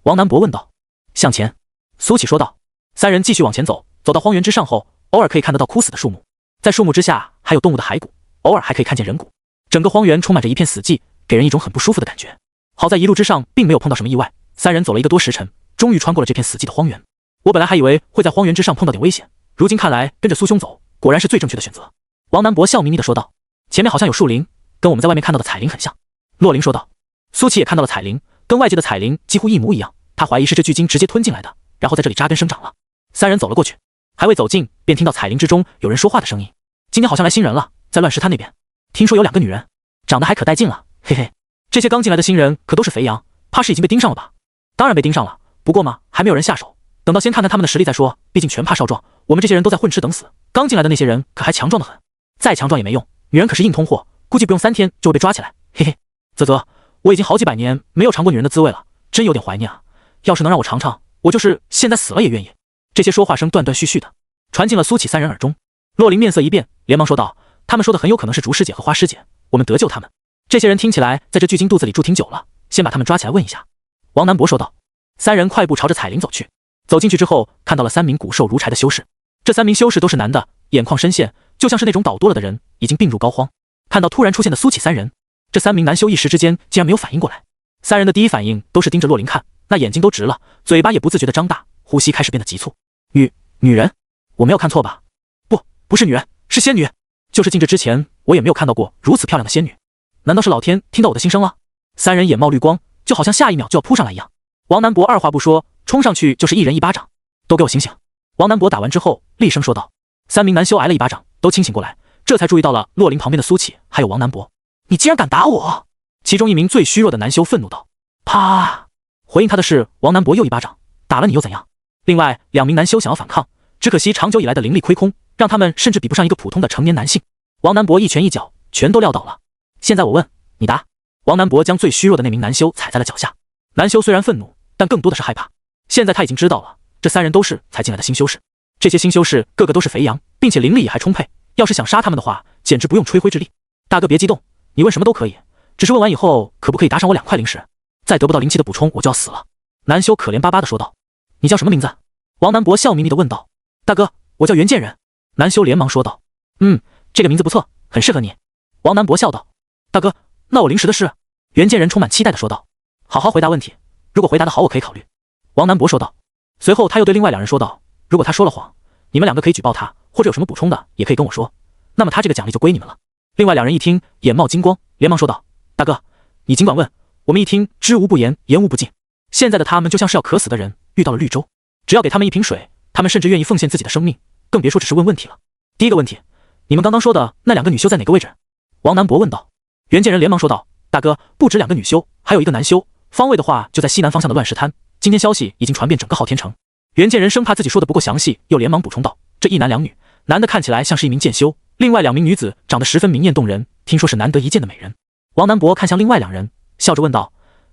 王南博问道。向前，苏启说道。三人继续往前走，走到荒原之上后，偶尔可以看得到枯死的树木，在树木之下还有动物的骸骨，偶尔还可以看见人骨。整个荒原充满着一片死寂，给人一种很不舒服的感觉。好在一路之上并没有碰到什么意外，三人走了1个多时辰，终于穿过了这片死寂的荒原。我本来还以为会在荒原之上碰到点危险，如今看来跟着苏兄走果然是最正确的选择。王南博笑眯眯地说道。前面好像有树林，跟我们在外面看到的彩铃很像。洛林说道。苏琪也看到了彩铃，跟外界的彩铃几乎一模一样，他怀疑是这巨鲸直接吞进来的，然后在这里扎根生长了。三人走了过去，还未走近，便听到彩铃之中有人说话的声音。今天好像来新人了，在乱石滩那边，听说有2个女人，长得还可带劲了，嘿嘿。这些刚进来的新人可都是肥羊，怕是已经被盯上了吧？当然被盯上了，不过嘛，还没有人下手，等到先看看他们的实力再说，毕竟全怕少壮，我们这些人都在混吃等死，刚进来的那些人可还强壮得很，再强壮也没用，女人可是硬通货，估计不用3天就会被抓起来，嘿嘿。啧，我已经好几百年没有尝过女人的滋味了，真有点怀念啊，要是能让我尝尝，我就是现在死了也愿意。这些说话声断断续续的传进了苏启三人耳中。洛林面色一变，连忙说道，他们说的很有可能是竹师姐和花师姐，我们得救他们。这些人听起来在这巨鲸肚子里住挺久了，先把他们抓起来问一下。王南博说道。三人快步朝着彩铃走去，走进去之后看到了3名骨瘦如柴的修士，这3名修士都是男的，眼眶深陷，就像是那种倒多了的人，已经病入膏肓。看到突然出现的苏启三人，这3名男修一时之间竟然没有反应过来。三人的第一反应都是盯着洛林看，那眼睛都直了，嘴巴也不自觉地张大，呼吸开始变得急促。女人？我没有看错吧？不是女人，是仙女。就是进这之前，我也没有看到过如此漂亮的仙女。难道是老天听到我的心声了？三人眼冒绿光，就好像下一秒就要扑上来一样。王南博二话不说，冲上去就是一人一巴掌。都给我醒醒！王南博打完之后，厉声说道。3名男修挨了一巴掌，都清醒过来，这才注意到了洛林旁边的苏启还有王南博。你竟然敢打我！其中一名最虚弱的男修愤怒道。啪！回应他的是王南博又一巴掌，打了你又怎样？另外2名男修想要反抗，只可惜长久以来的灵力亏空，让他们甚至比不上一个普通的成年男性。王南博一拳一脚全都撂倒了。现在我问你答。王南博将最虚弱的那名男修踩在了脚下。男修虽然愤怒，但更多的是害怕。现在他已经知道了，这3人都是才进来的新修士，这些新修士个个都是肥羊，并且灵力也还充沛，要是想杀他们的话，简直不用吹灰之力。大哥别激动，你问什么都可以，只是问完以后可不可以打赏我2块灵石？再得不到灵气的补充，我就要死了。男修可怜巴巴地说道。你叫什么名字？王南博笑眯眯地问道。大哥，我叫袁剑人。男修连忙说道。这个名字不错，很适合你。王南博笑道。大哥，那我灵石的事？袁剑人充满期待地说道。好好回答问题，如果回答得好，我可以考虑。王南博说道。随后他又对另外2人说道，如果他说了谎，你们2个可以举报他，或者有什么补充的也可以跟我说，那么他这个奖励就归你们了。另外2人一听，眼冒金光，连忙说道，大哥，你尽管问，我们一听知无不言，言无不尽。现在的他们就像是要渴死的人遇到了绿洲，只要给他们一瓶水，他们甚至愿意奉献自己的生命，更别说只是问问题了。第一个问题，你们刚刚说的那2个女修在哪个位置？王南博问道。袁剑人连忙说道，大哥，不止2个女修，还有1个男修，方位的话就在西南方向的乱石滩，今天消息已经传遍整个昊天城。袁剑人生怕自己说的不够详细，又连忙补充道，这1男2女，男的看起来像是一名剑修，另外2名女子长得十分明艳动人，听说是难得一见的美人。王南博看向另外2人，笑着问道，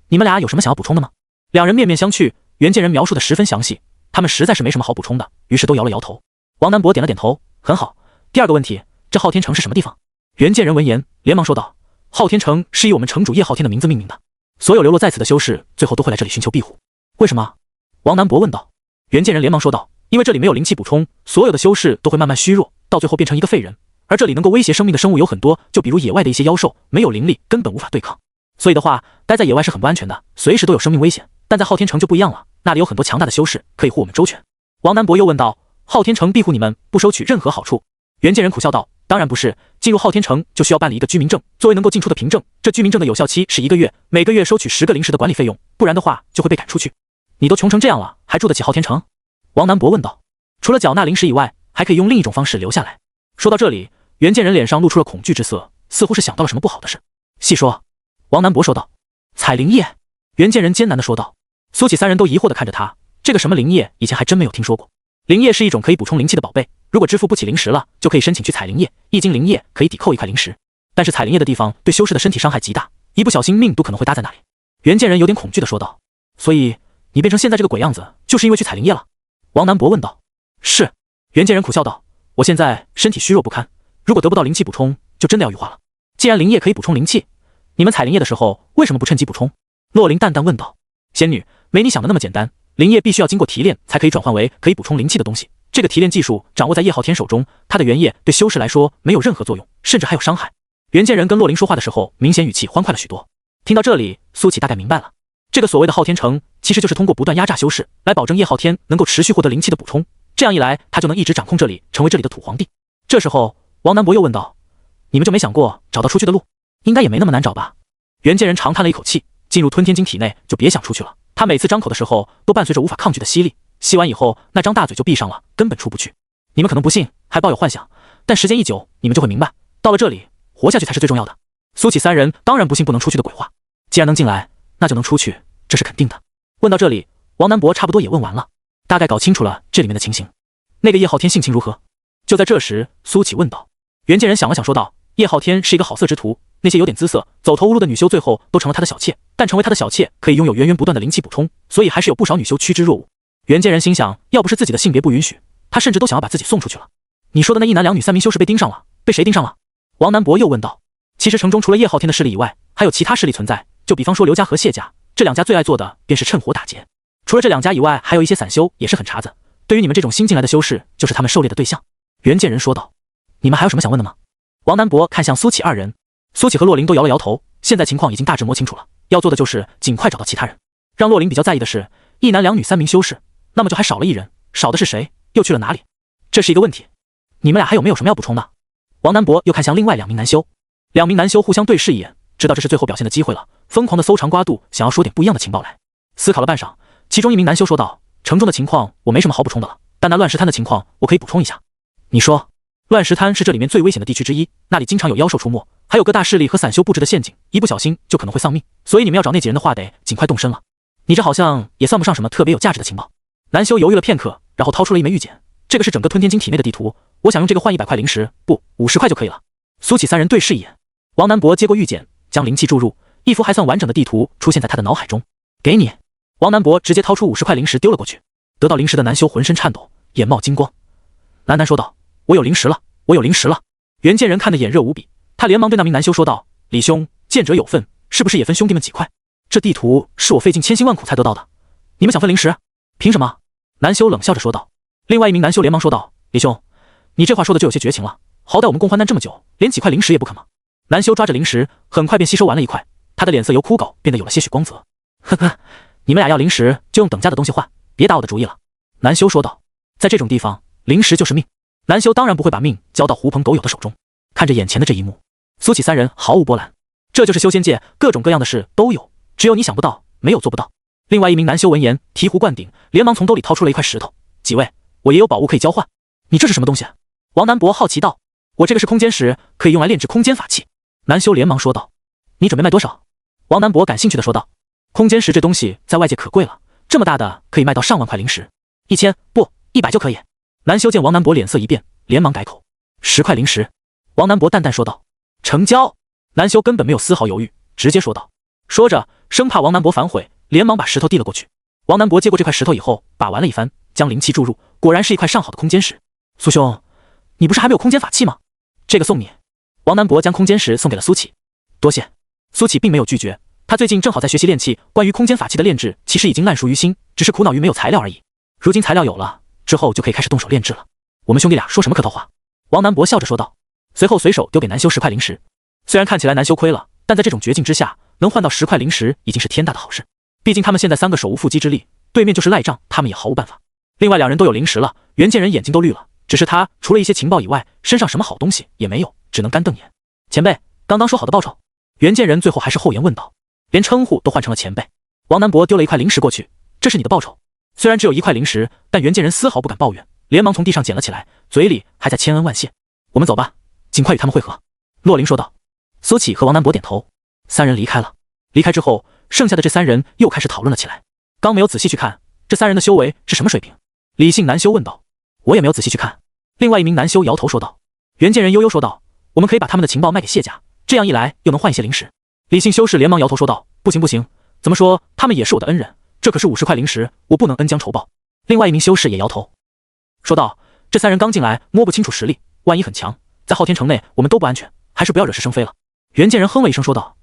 你们俩有什么想要补充的吗？2人面面相觑，袁剑人描述的十分详细，他们实在是没什么好补充的，于是都摇了摇头。王南博点了点头，很好。第2个问题，这昊天城是什么地方？袁剑人闻言连忙说道，昊天城是以我们城主叶昊天的名字命名的，所有流落在此的修士最后都会来这里寻求庇护。为什么？王南博问道。袁剑人连忙说道，因为这里没有灵气补充，所有的修士都会慢慢虚弱，到最后变成一个废人，而这里能够威胁生命的生物有很多，就比如野外的一些妖兽，没有灵力根本无法对抗，所以的话待在野外是很不安全的，随时都有生命危险，但在昊天城就不一样了，那里有很多强大的修士可以护我们周全。王南伯又问道：昊天城庇护你们，不收取任何好处？袁建仁苦笑道：当然不是，进入昊天城就需要办理一个居民证，作为能够进出的凭证。这居民证的有效期是1个月，每个月收取10个灵石的管理费用，不然的话就会被赶出去。你都穷成这样了，还住得起昊天城？王南伯问道。除了缴纳灵石以外，还可以用另一种方式留下来。说到这里，袁建仁脸上露出了恐惧之色，似乎是想到了什么不好的事。细说。王南伯说道。采灵液。袁建仁艰难地说道。苏启三人都疑惑地看着他，这个什么灵液以前还真没有听说过。灵液是一种可以补充灵气的宝贝，如果支付不起灵石了，就可以申请去采灵液，1斤灵液可以抵扣1块灵石。但是采灵液的地方对修士的身体伤害极大，一不小心命都可能会搭在那里。袁建仁有点恐惧地说道。所以你变成现在这个鬼样子，就是因为去采灵液了？王南伯问道。是。袁建仁苦笑道。我现在身体虚弱不堪，如果得不到灵气补充，就真的要羽化了。既然灵液可以补充灵气，你们采灵液的时候为什么不趁机补充？洛灵淡淡问道。仙女，没你想的那么简单，灵液必须要经过提炼才可以转换为可以补充灵气的东西。这个提炼技术掌握在叶昊天手中，他的原液对修士来说没有任何作用，甚至还有伤害。袁建仁跟洛灵说话的时候，明显语气欢快了许多。听到这里，苏启大概明白了，这个所谓的昊天城，其实就是通过不断压榨修士，来保证叶昊天能够持续获得灵气的补充。这样一来，他就能一直掌控这里，成为这里的土皇帝。这时候，王南伯又问道：你们就没想过找到出去的路？应该也没那么难找吧？袁建仁长叹了一口气，进入吞天晶体内就别想出去了。他每次张口的时候，都伴随着无法抗拒的吸力，吸完以后，那张大嘴就闭上了，根本出不去。你们可能不信，还抱有幻想，但时间一久，你们就会明白，到了这里，活下去才是最重要的。苏启三人当然不信不能出去的鬼话，既然能进来，那就能出去，这是肯定的。问到这里，王南伯差不多也问完了，大概搞清楚了这里面的情形。那个叶昊天性情如何？就在这时，苏启问道。袁建仁想了想说道：叶昊天是一个好色之徒，那些有点姿色、走投无路的女修最后都成了他的小妾，但成为他的小妾可以拥有源源不断的灵气补充，所以还是有不少女修趋之若鹜。袁建仁心想，要不是自己的性别不允许，他甚至都想要把自己送出去了。你说的那1男2女3名修士被盯上了，被谁盯上了？王南伯又问道。其实城中除了叶昊天的势力以外，还有其他势力存在，就比方说刘家和谢家，这2家最爱做的便是趁火打劫。除了这2家以外，还有一些散修也是很茬子，对于你们这种新进来的修士，就是他们狩猎的对象。袁建仁说道。你们还有什么想问的吗？王南伯看向苏启2人。苏启和洛灵都摇了摇头，现在情况已经大致摸清楚了，要做的就是尽快找到其他人。让洛灵比较在意的是1男2女3名修士，那么就还少了1人，少的是谁？又去了哪里？这是一个问题。你们俩还有没有什么要补充的？王南伯又看向另外2名男修。2名男修互相对视一眼，知道这是最后表现的机会了，疯狂的搜肠刮肚，想要说点不一样的情报来。思考了半晌，其中1名男修说道：城中的情况我没什么好补充的了，但那乱石滩的情况我可以补充一下。你说。乱石滩是这里面最危险的地区之一，那里经常有妖兽出没，还有各大势力和散修布置的陷阱，一不小心就可能会丧命，所以你们要找那几人的话，得尽快动身了。你这好像也算不上什么特别有价值的情报。南修犹豫了片刻，然后掏出了一枚玉简，这个是整个吞天晶体内的地图，我想用这个换100块灵石，不，50块就可以了。苏启3人对视一眼，王南伯接过玉简，将灵气注入，一幅还算完整的地图出现在他的脑海中。给你。王南伯直接掏出50块灵石丢了过去。得到灵石的南修浑身颤抖，眼冒金光，喃喃说道：我有灵石了，我有灵石了。袁建仁看得眼热无比，他连忙对那名南修说道：李兄，见者有份，是不是也分兄弟们几块？这地图是我费尽千辛万苦才得到的，你们想分灵石？凭什么？南修冷笑着说道。另外1名南修连忙说道：李兄，你这话说的就有些绝情了，好歹我们共患难这么久，连几块灵石也不肯吗？南修抓着灵石，很快便吸收完了1块，他的脸色由枯槁变得有了些许光泽。呵呵，你们俩要灵石就用等价的东西换，别打我的主意了。南修说道。在这种地方，灵石就是命，南修当然不会把命交到狐朋狗友的手中。看着眼前的这一幕，苏启3人毫无波澜。这就是修仙界，各种各样的事都有，只有你想不到，没有做不到。另外1名南修闻言醍醐灌顶，连忙从兜里掏出了1块石头。几位，我也有宝物可以交换。你这是什么东西？王南伯好奇道。我这个是空间石，可以用来炼制空间法器。南修连忙说道。你准备卖多少？王南伯感兴趣的说道。空间石这东西在外界可贵了，这么大的可以卖到上万块灵石，1000不100就可以。南修见王南伯脸色一变，连忙改口，10块灵石。王南伯淡淡说道。成交。南修根本没有丝毫犹豫，直接说道。说着，生怕王南伯反悔，连忙把石头递了过去。王南伯接过这块石头以后，把玩了一番，将灵气注入，果然是一块上好的空间石。苏兄，你不是还没有空间法器吗？这个送你。王南伯将空间石送给了苏启。多谢。苏启并没有拒绝，他最近正好在学习炼器，关于空间法器的炼制其实已经烂熟于心，只是苦恼于没有材料而已。如今材料有了，之后就可以开始动手炼制了。我们兄弟俩说什么客套话？王南伯笑着说道，随后随手丢给南修10块灵石。虽然看起来南修亏了，但在这种绝境之下，能换到10块灵石已经是天大的好事。毕竟他们现在3个手无缚鸡之力，对面就是赖账，他们也毫无办法。另外2人都有灵石了，袁建仁眼睛都绿了，只是他除了一些情报以外，身上什么好东西也没有，只能干瞪眼。前辈，刚刚说好的报酬？袁建仁最后还是厚颜问道，连称呼都换成了前辈。王南博丢了一块灵石过去，这是你的报酬。虽然只有1块灵石，但袁建仁丝毫不敢抱怨，连忙从地上捡了起来，嘴里还在千恩万谢。我们走吧，尽快与他们会合。洛灵说道。苏启和王南博点头，3人离开了。离开之后，剩下的这3人又开始讨论了起来。刚没有仔细去看这3人的修为是什么水平，李姓男修问道。我也没有仔细去看。另外一名男修摇头说道。袁建仁悠悠说道，我们可以把他们的情报卖给谢家，这样一来又能换一些灵石。李姓修士连忙摇头说道，不行不行，怎么说他们也是我的恩人，这可是50块灵石，我不能恩将仇报。另外一名修士也摇头说道，这3人刚进来摸不清楚实力，万一很强，在昊天城内我们都不安全，还是不要惹是生非了。袁建仁哼了一声说道，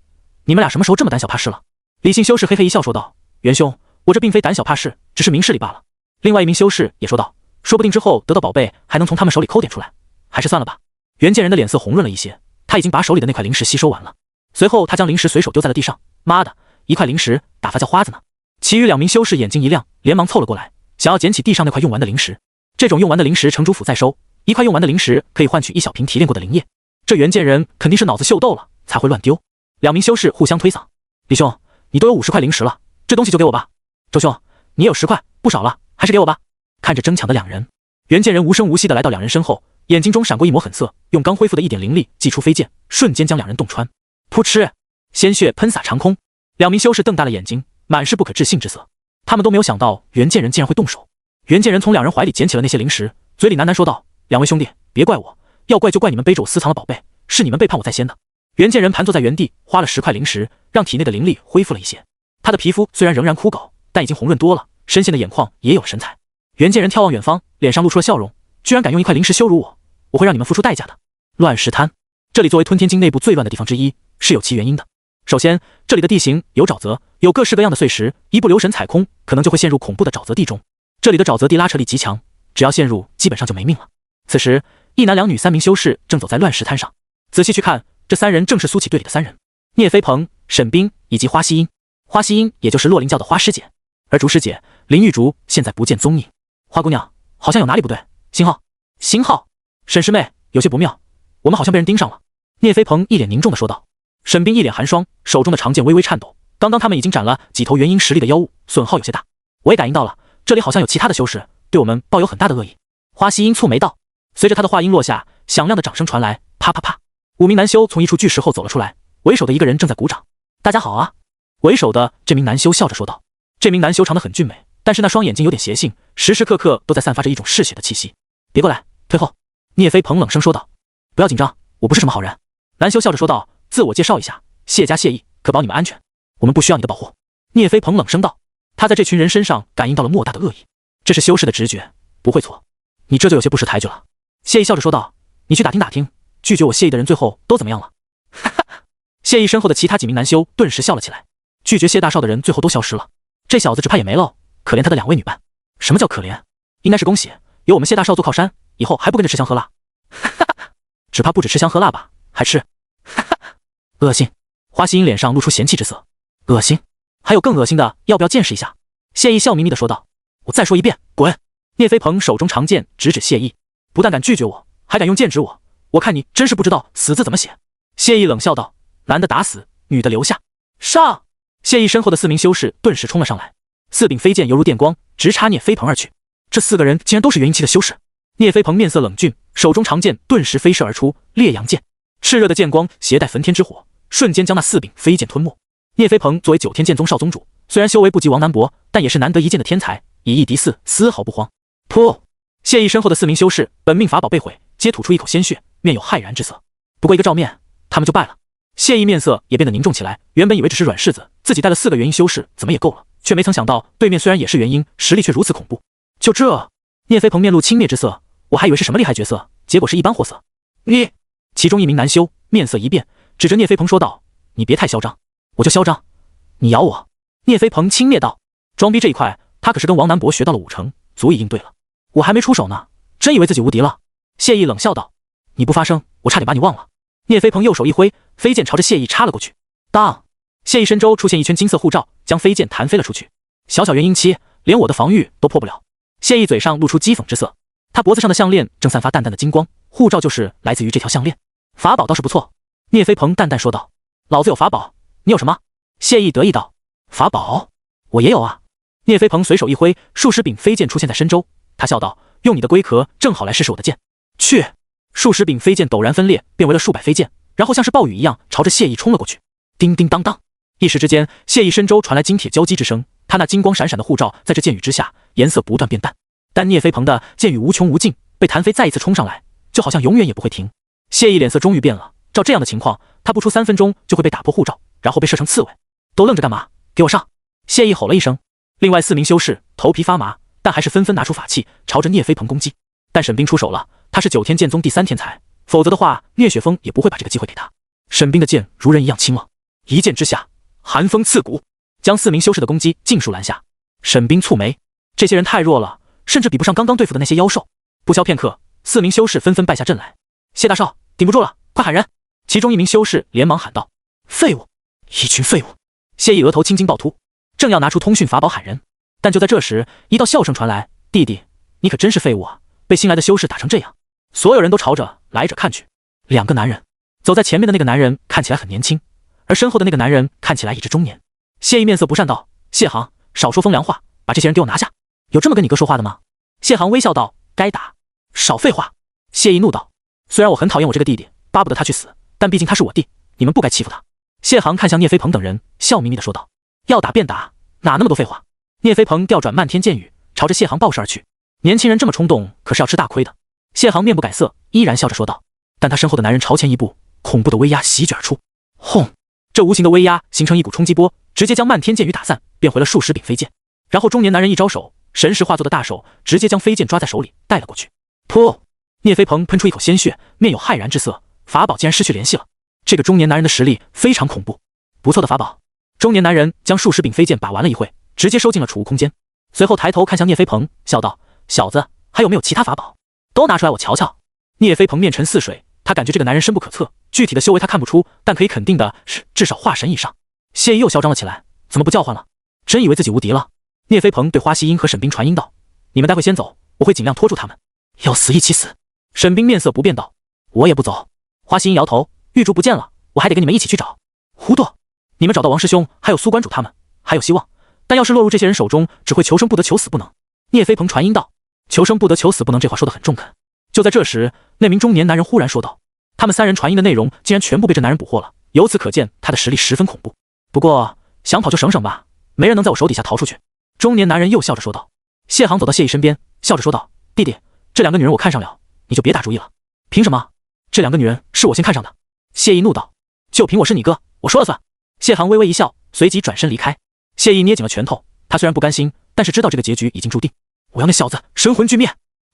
你们俩什么时候这么胆小怕事了？李姓修士嘿嘿一笑说道，袁兄，我这并非胆小怕事，只是明事理罢了。另外一名修士也说道，说不定之后得到宝贝还能从他们手里抠点出来，还是算了吧。袁建仁的脸色红润了一些，他已经把手里的那块灵石吸收完了。随后他将灵石随手丢在了地上，妈的，1块灵石打发叫花子呢。其余2名修士眼睛一亮，连忙凑了过来，想要捡起地上那块用完的灵石。这种用完的灵石城主府再收，1块用完的灵石可以换取1小瓶提炼过的灵液。这袁建仁肯定是脑子秀逗了，才会乱丢。2名修士互相推搡，李兄，你都有50块灵石了，这东西就给我吧。周兄，你也有10块，不少了，还是给我吧。看着争抢的2人，袁建仁无声无息地来到2人身后，眼睛中闪过一抹狠色，用刚恢复的1点灵力祭出飞剑，瞬间将2人洞穿。噗嗤，鲜血喷洒长空。2名修士瞪大了眼睛，满是不可置信之色。他们都没有想到袁建仁竟然会动手。袁建仁从2人怀里捡起了那些灵石，嘴里喃喃说道：“2位兄弟，别怪我，要怪就怪你们背着我私藏了宝贝，是你们背叛我在先的。”袁建仁盘坐在原地，花了10块灵石，让体内的灵力恢复了一些。他的皮肤虽然仍然枯槁，但已经红润多了，深陷的眼眶也有了神采。袁建仁眺望远方，脸上露出了笑容，居然敢用1块灵石羞辱我，我会让你们付出代价的。乱石滩，这里作为吞天境内部最乱的地方之一，是有其原因的。首先，这里的地形有沼泽，有各式各样的碎石，一不留神踩空，可能就会陷入恐怖的沼泽地中。这里的沼泽地拉扯力极强，只要陷入，基本上就没命了。此时，一男两女3名修士正走在乱石滩上，仔细去看，这3人正是苏启队里的3人：聂飞鹏、沈冰以及花希音。花希音也就是洛灵教的花师姐，而竹师姐林玉竹现在不见踪影。花姑娘，好像有哪里不对。星号，沈师妹，有些不妙，我们好像被人盯上了。聂飞鹏一脸凝重地说道。沈冰一脸寒霜，手中的长剑微微颤抖。刚刚他们已经斩了几头元婴实力的妖物，损耗有些大。我也感应到了，这里好像有其他的修士，对我们抱有很大的恶意。花希音蹙眉道。随着他的话音落下，响亮的掌声传来，啪啪啪，5名男修从一处巨石后走了出来，为首的一个人正在鼓掌。大家好啊！为首的这名男修笑着说道。这名男修长得很俊美，但是那双眼睛有点邪性，时时刻刻都在散发着一种嗜血的气息。别过来，退后！聂飞鹏冷声说道。不要紧张，我不是什么好人。男修笑着说道。自我介绍一下，谢家谢意，可保你们安全，我们不需要你的保护。聂飞鹏冷声道。他在这群人身上感应到了莫大的恶意，这是修士的直觉，不会错。你这就有些不识抬举了。谢意笑着说道。你去打听打听，拒绝我谢意的人最后都怎么样了？哈哈！谢意身后的其他几名男修顿时笑了起来。拒绝谢大少的人最后都消失了，这小子只怕也没喽，可怜他的2位女伴。什么叫可怜？应该是恭喜，有我们谢大少做靠山，以后还不跟着吃香喝辣？哈哈！只怕不止吃香喝辣吧，还吃。哈哈！恶心！花希音脸上露出嫌弃之色。恶心？还有更恶心的，要不要见识一下？谢意笑眯眯地说道。我再说一遍，滚！聂飞鹏手中长剑直指谢意，不但敢拒绝我，还敢用剑指我，我看你真是不知道死字怎么写。谢意冷笑道。男的打死，女的留下。上！谢意身后的4名修士顿时冲了上来，4柄飞剑犹如电光，直插聂飞鹏而去。这4个人竟然都是元婴期的修士。聂飞鹏面色冷峻，手中长剑顿时飞射而出，烈阳剑。炽热的剑光携带焚天之火，瞬间将那4柄飞剑吞没。聂飞鹏作为9天剑宗少宗主，虽然修为不及王南博，但也是难得一见的天才，以一敌4，丝毫不慌。噗！谢意身后的4名修士本命法宝被毁，皆吐出一口鲜血，面有骇然之色。不过一个照面，他们就败了。谢意面色也变得凝重起来，原本以为只是软柿子，自己带了4个元婴修士，怎么也够了，却没曾想到对面虽然也是元婴，实力却如此恐怖。就这？聂飞鹏面露轻蔑之色，我还以为是什么厉害角色，结果是一般货色。你！其中一名男修面色一变，指着聂飞鹏说道：“你别太嚣张。”我就嚣张？你咬我？聂飞鹏轻蔑道。装逼这一块，他可是跟王南博学到了5成，足以应对了。我还没出手呢，真以为自己无敌了？谢意冷笑道。你不发声，我差点把你忘了。聂飞鹏右手一挥，飞剑朝着谢意插了过去。当！谢意身周出现一圈金色护罩，将飞剑弹飞了出去。小小元婴期，连我的防御都破不了。谢意嘴上露出讥讽之色，他脖子上的项链正散发淡淡的金光，护照就是来自于这条项链。法宝倒是不错，聂飞鹏淡淡说道。老子有法宝，你有什么？谢意得意道。法宝？我也有啊。聂飞鹏随手一挥，数十柄飞剑出现在身周，他笑道，用你的龟壳正好来试试我的剑。去！数十柄飞剑陡然分裂，变为了数百飞剑，然后像是暴雨一样朝着谢意冲了过去。叮叮当当，一时之间，谢意身周传来金铁交击之声，他那金光闪闪的护照在这剑雨之下颜色不断变淡。但聂飞鹏的剑雨无穷无尽，被谭飞再一次冲上来，就好像永远也不会停。谢意脸色终于变了，照这样的情况，他不出3分钟就会被打破护照，然后被射成刺猬。都愣着干嘛？给我上！谢意吼了一声。另外4名修士头皮发麻，但还是纷纷拿出法器朝着聂飞鹏攻击。但沈冰出手了，他是9天剑宗第3天才，否则的话聂雪峰也不会把这个机会给他。沈冰的剑如人一样清朗，一剑之下寒风刺骨，将4名修士的攻击尽数拦下。沈冰蹙眉，这些人太弱了，甚至比不上刚刚对付的那些妖兽。不消片刻，4名修士纷纷败下阵来。谢大少，顶不住了，快喊人！其中1名修士连忙喊道：废物，一群废物！谢意额头青筋暴突，正要拿出通讯法宝喊人，但就在这时，一道笑声传来：弟弟，你可真是废物啊，被新来的修士打成这样。所有人都朝着来者看去，2个男人。走在前面的那个男人看起来很年轻，而身后的那个男人看起来已至中年。谢意面色不善道：谢航，少说风凉话，把这些人给我拿下。有这么跟你哥说话的吗？谢航微笑道：该打。少废话！谢意怒道：虽然我很讨厌我这个弟弟，巴不得他去死，但毕竟他是我弟，你们不该欺负他。谢航看向聂飞鹏等人，笑眯眯地说道：要打便打，哪那么多废话。聂飞鹏调转漫天剑雨，朝着谢航爆射而去。年轻人这么冲动，可是要吃大亏的。谢航面不改色，依然笑着说道。但他身后的男人朝前一步，恐怖的威压席卷而出。轰！这无形的威压形成一股冲击波，直接将漫天剑雨打散，变回了数十柄飞剑。然后中年男人一招手，神识化作的大手直接将飞剑抓在手里带了过去。噗！聂飞鹏喷出一口鲜血，面有骇然之色，法宝竟然失去联系了。这个中年男人的实力非常恐怖，不错的法宝。中年男人将数十柄飞剑把玩了一会，直接收进了储物空间，随后抬头看向聂飞鹏，笑道：小子，还有没有其他法宝？都拿出来我瞧瞧。聂飞鹏面沉似水，他感觉这个男人深不可测，具体的修为他看不出，但可以肯定的是至少化神以上。谢意又嚣张了起来，怎么不叫唤了？真以为自己无敌了？聂飞鹏对花希音和沈冰传音道：你们待会先走，我会尽量拖住他们。要死一起死。沈冰面色不变道：我也不走。花希音摇头：玉竹不见了，我还得跟你们一起去找。糊涂！你们找到王师兄还有苏关主他们还有希望，但要是落入这些人手中，只会求生不得求死不能。聂飞鹏传音道：求生不得求死不能，这话说得很中肯。就在这时，那名中年男人忽然说道：他们3人传音的内容竟然全部被这男人捕获了，由此可见他的实力十分恐怖。不过想跑就省省吧，没人能在我手底下逃出去。中年男人又笑着说道。谢航走到谢意身边，笑着说道：弟弟，这2个女人我看上了，你就别打主意了。凭什么？这2个女人是我先看上的。谢意怒道：就凭我是你哥，我说了算。谢航微微一笑，随即转身离开。谢意捏紧了拳头，他虽然不甘心，但是知道这个结局已经注定。我要那小子神魂俱灭！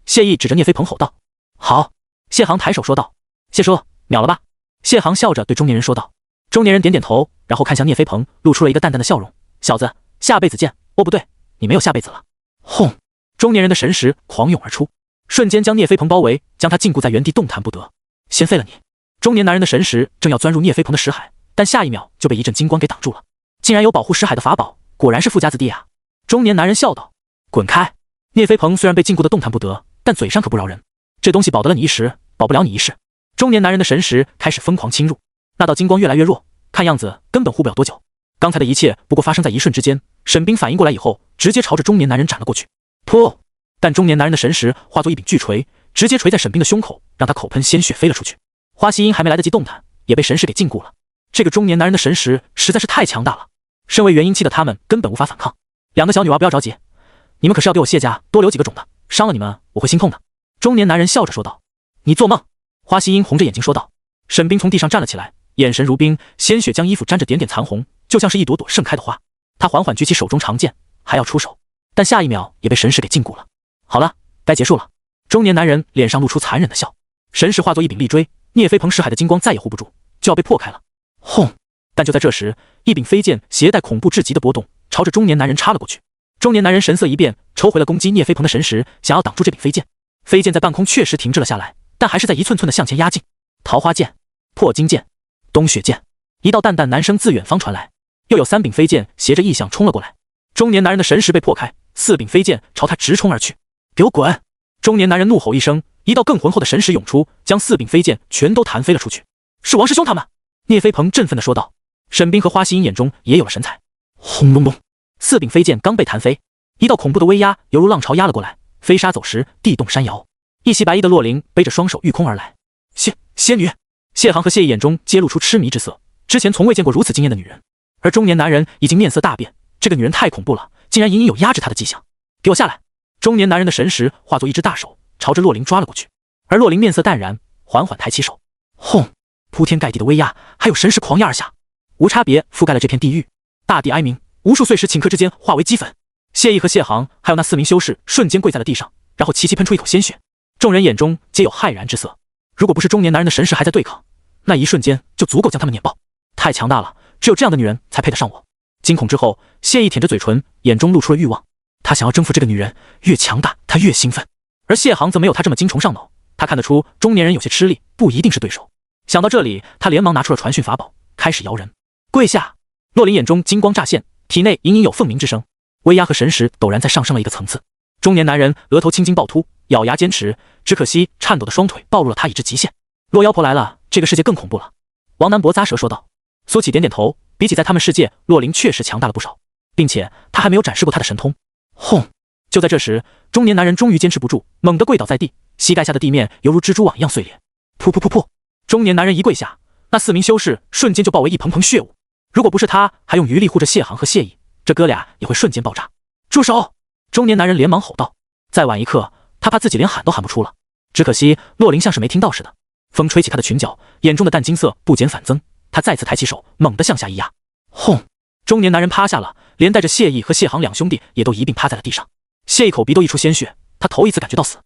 谢意指着聂飞鹏吼道。好！谢航抬手说道。谢叔，秒了吧？谢航笑着对中年人说道。中年人点点头，然后看向聂飞鹏，露出了一个淡淡的笑容。小子，下辈子见。哦不对，你没有下辈子了。轰！中年人的神识狂涌而出，瞬间将聂飞鹏包围，将他禁锢在原地动弹不得。先废了你！中年男人的神识正要钻入聂飞鹏的识海，但下一秒就被一阵金光给挡住了。竟然有保护识海的法宝，果然是富家子弟啊！中年男人笑道。滚开！聂飞鹏虽然被禁锢的动弹不得，但嘴上可不饶人。这东西保得了你一时，保不了你一世。中年男人的神识开始疯狂侵入，那道金光越来越弱，看样子根本护不了多久。刚才的一切不过发生在一瞬之间，沈冰反应过来以后，直接朝着中年男人斩了过去。噗！但中年男人的神识化作一柄巨锤，直接锤在沈冰的胸口，让他口喷鲜血飞了出去。花希音还没来得及动弹，也被神识给禁锢了。这个中年男人的神识实在是太强大了，身为元婴期的他们根本无法反抗。2个小女娃不要着急，你们可是要给我谢家多留几个种的，伤了你们我会心痛的。中年男人笑着说道。你做梦！花希音红着眼睛说道。沈冰从地上站了起来，眼神如冰，鲜血将衣服沾着点点残红，就像是一朵朵盛开的花。他缓缓举起手中长剑，还要出手，但下一秒也被神识给禁锢了。好了，该结束了。中年男人脸上露出残忍的笑，神识化作一柄利锥，聂飞鹏识海的金光再也护不住，就要被破开了。轰！但就在这时，一柄飞剑携带恐怖至极的波动，朝着中年男人插了过去。中年男人神色一变，抽回了攻击聂飞鹏的神识，想要挡住这柄飞剑。飞剑在半空确实停滞了下来，但还是在一寸寸的向前压进。桃花剑、破金剑、冬雪剑，一道淡淡男声自远方传来。又有3柄飞剑携着异象冲了过来。中年男人的神识被破开，四柄飞剑朝他直冲而去。给我滚！中年男人怒吼一声，一道更浑厚的神识涌出，将四柄飞剑全都弹飞了出去。是王师兄他们！聂飞鹏振奋地说道。沈冰和花希音眼中也有了神采。轰隆隆，四柄飞剑刚被弹飞，一道恐怖的威压犹如浪潮压了过来，飞沙走石，地动山摇。一袭白衣的洛灵背着双手御空而来。仙女！谢航和谢意眼中揭露出痴迷之色，之前从未见过如此惊艳的女人。而中年男人已经面色大变，这个女人太恐怖了，竟然隐隐有压制他的迹象。给我下来！中年男人的神识化作一只大手，朝着洛灵抓了过去。而洛灵面色淡然，缓缓抬起手，轰！铺天盖地的威压，还有神识狂压而下，无差别覆盖了这片地狱。大地哀鸣，无数碎石顷刻之间化为齑粉。谢意和谢航还有那4名修士瞬间跪在了地上，然后齐齐喷出一口鲜血。众人眼中皆有骇然之色。如果不是中年男人的神识还在对抗，那一瞬间就足够将他们碾爆。太强大了，只有这样的女人才配得上我。惊恐之后，谢意舔着嘴唇，眼中露出了欲望。他想要征服这个女人，越强大他越兴奋。而谢航则没有他这么精虫上脑，他看得出中年人有些吃力，不一定是对手。想到这里，他连忙拿出了传讯法宝，开始摇人。跪下！洛林眼中金光乍现，体内隐隐有凤鸣之声，威压和神识陡然再上升了一个层次。中年男人额头青筋暴突，咬牙坚持，只可惜颤抖的双腿暴露了他已至极限。洛妖婆来了，这个世界更恐怖了。王南博咂舌说道。苏启点点头，比起在他们世界，洛林确实强大了不少，并且他还没有展示过他的神通。轰！就在这时，中年男人终于坚持不住，猛地跪倒在地，膝盖下的地面犹如蜘蛛网一样碎裂。噗噗噗噗！中年男人一跪下，那4名修士瞬间就爆为一蓬蓬血雾。如果不是他还用余力护着谢航和谢意，这哥俩也会瞬间爆炸。住手！中年男人连忙吼道。再晚一刻，他怕自己连喊都喊不出了。只可惜洛林像是没听到似的，风吹起他的裙角，眼中的淡金色不减反增。他再次抬起手，猛地向下一压。轰！中年男人趴下了，连带着谢意和谢航两兄弟也都一并趴在了地上。谢意口鼻都溢出鲜血，他头一次感觉到死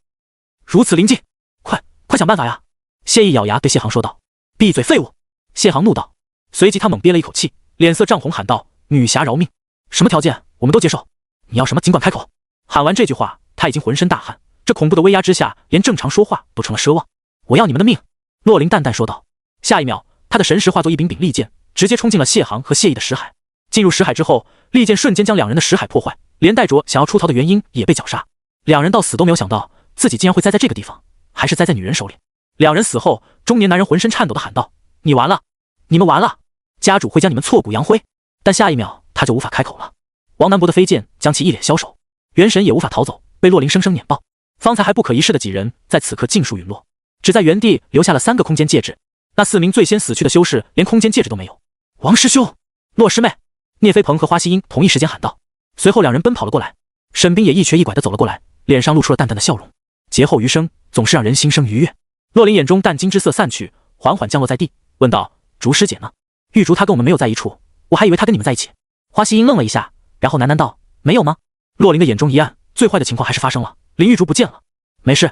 如此临近，快想办法呀！谢意咬牙对谢航说道。闭嘴废物！谢航怒道，随即他猛憋了一口气，脸色涨红喊道：女侠饶命！什么条件我们都接受，你要什么尽管开口。喊完这句话，他已经浑身大汗，这恐怖的威压之下，连正常说话都成了奢望。我要你们的命！洛林淡淡说道。下一秒，他的神识化作一柄利剑，直接冲进了谢航和谢意的识海。进入识海之后，利剑瞬间将两人的识海破坏，连带着想要出逃的元婴也被绞杀。两人到死都没有想到自己竟然会栽在这个地方，还是栽在女人手里。两人死后，中年男人浑身颤抖地喊道：你完了，你们完了，家主会将你们挫骨扬灰。但下一秒他就无法开口了。王南博的飞剑将其一脸消瘦，元神也无法逃走，被洛林生生碾爆。方才还不可一世的几人在此刻尽数陨落，只在原地留下了3个空间戒指。那4名最先死去的修士连空间戒指都没有。王师兄，洛师妹，聂飞鹏和花希音同一时间喊道。随后两人奔跑了过来，沈冰也一瘸一拐地走了过来，脸上露出了淡淡的笑容。劫后余生，总是让人心生愉悦。洛林眼中淡金之色散去，缓缓降落在地，问道：竹师姐呢？玉竹她跟我们没有在一处，我还以为她跟你们在一起。花希音愣了一下，然后喃喃道：没有吗？洛林的眼中一暗，最坏的情况还是发生了，林玉竹不见了。没事，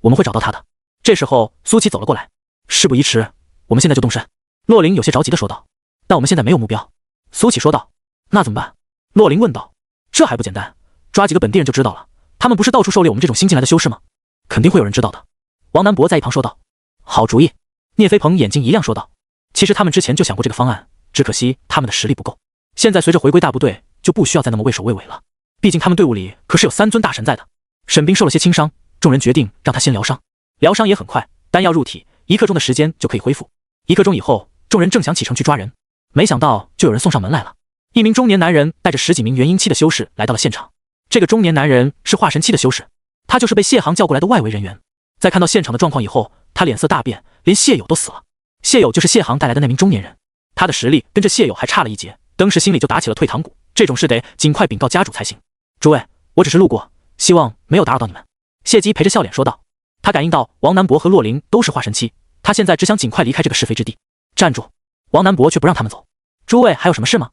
我们会找到她的。这时候苏琪走了过来。事不宜迟，我们现在就动身。洛林有些着急地说道。但我们现在没有目标。苏琪说道。那怎么办？洛林问道。这还不简单，抓几个本地人就知道了，他们不是到处狩猎我们这种新进来的修士吗？肯定会有人知道的。王南博在一旁说道。好主意。聂飞鹏眼睛一亮说道。其实他们之前就想过这个方案，只可惜他们的实力不够，现在随着回归大部队就不需要再那么畏首畏尾了，毕竟他们队伍里可是有3尊大神在的。沈冰受了些轻伤，众人决定让他先疗伤，疗伤也很快，丹药入体1刻钟的时间就可以恢复。1刻钟以后，众人正想启程去抓人，没想到就有人送上门来了。一名中年男人带着10几名元婴期的修士来到了现场。这个中年男人是化神期的修士，他就是被谢航叫过来的外围人员。在看到现场的状况以后，他脸色大变，连谢友都死了。谢友就是谢航带来的那名中年人，他的实力跟着谢友还差了一截，当时心里就打起了退堂鼓，这种事得尽快禀告家主才行。诸位，我只是路过，希望没有打扰到你们。谢基陪着笑脸说道。他感应到王南博和洛林都是化神期，他现在只想尽快离开这个是非之地。站住！王南博却不让他们走。诸位还有什么事吗？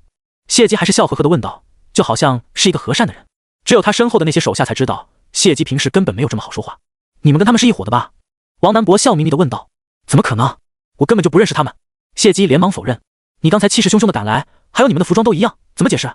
谢基还是笑呵呵地问道，就好像是一个和善的人。只有他身后的那些手下才知道，谢基平时根本没有这么好说话。你们跟他们是一伙的吧？王南博笑眯眯地问道。怎么可能？我根本就不认识他们。谢基连忙否认。你刚才气势汹汹地赶来，还有你们的服装都一样，怎么解释？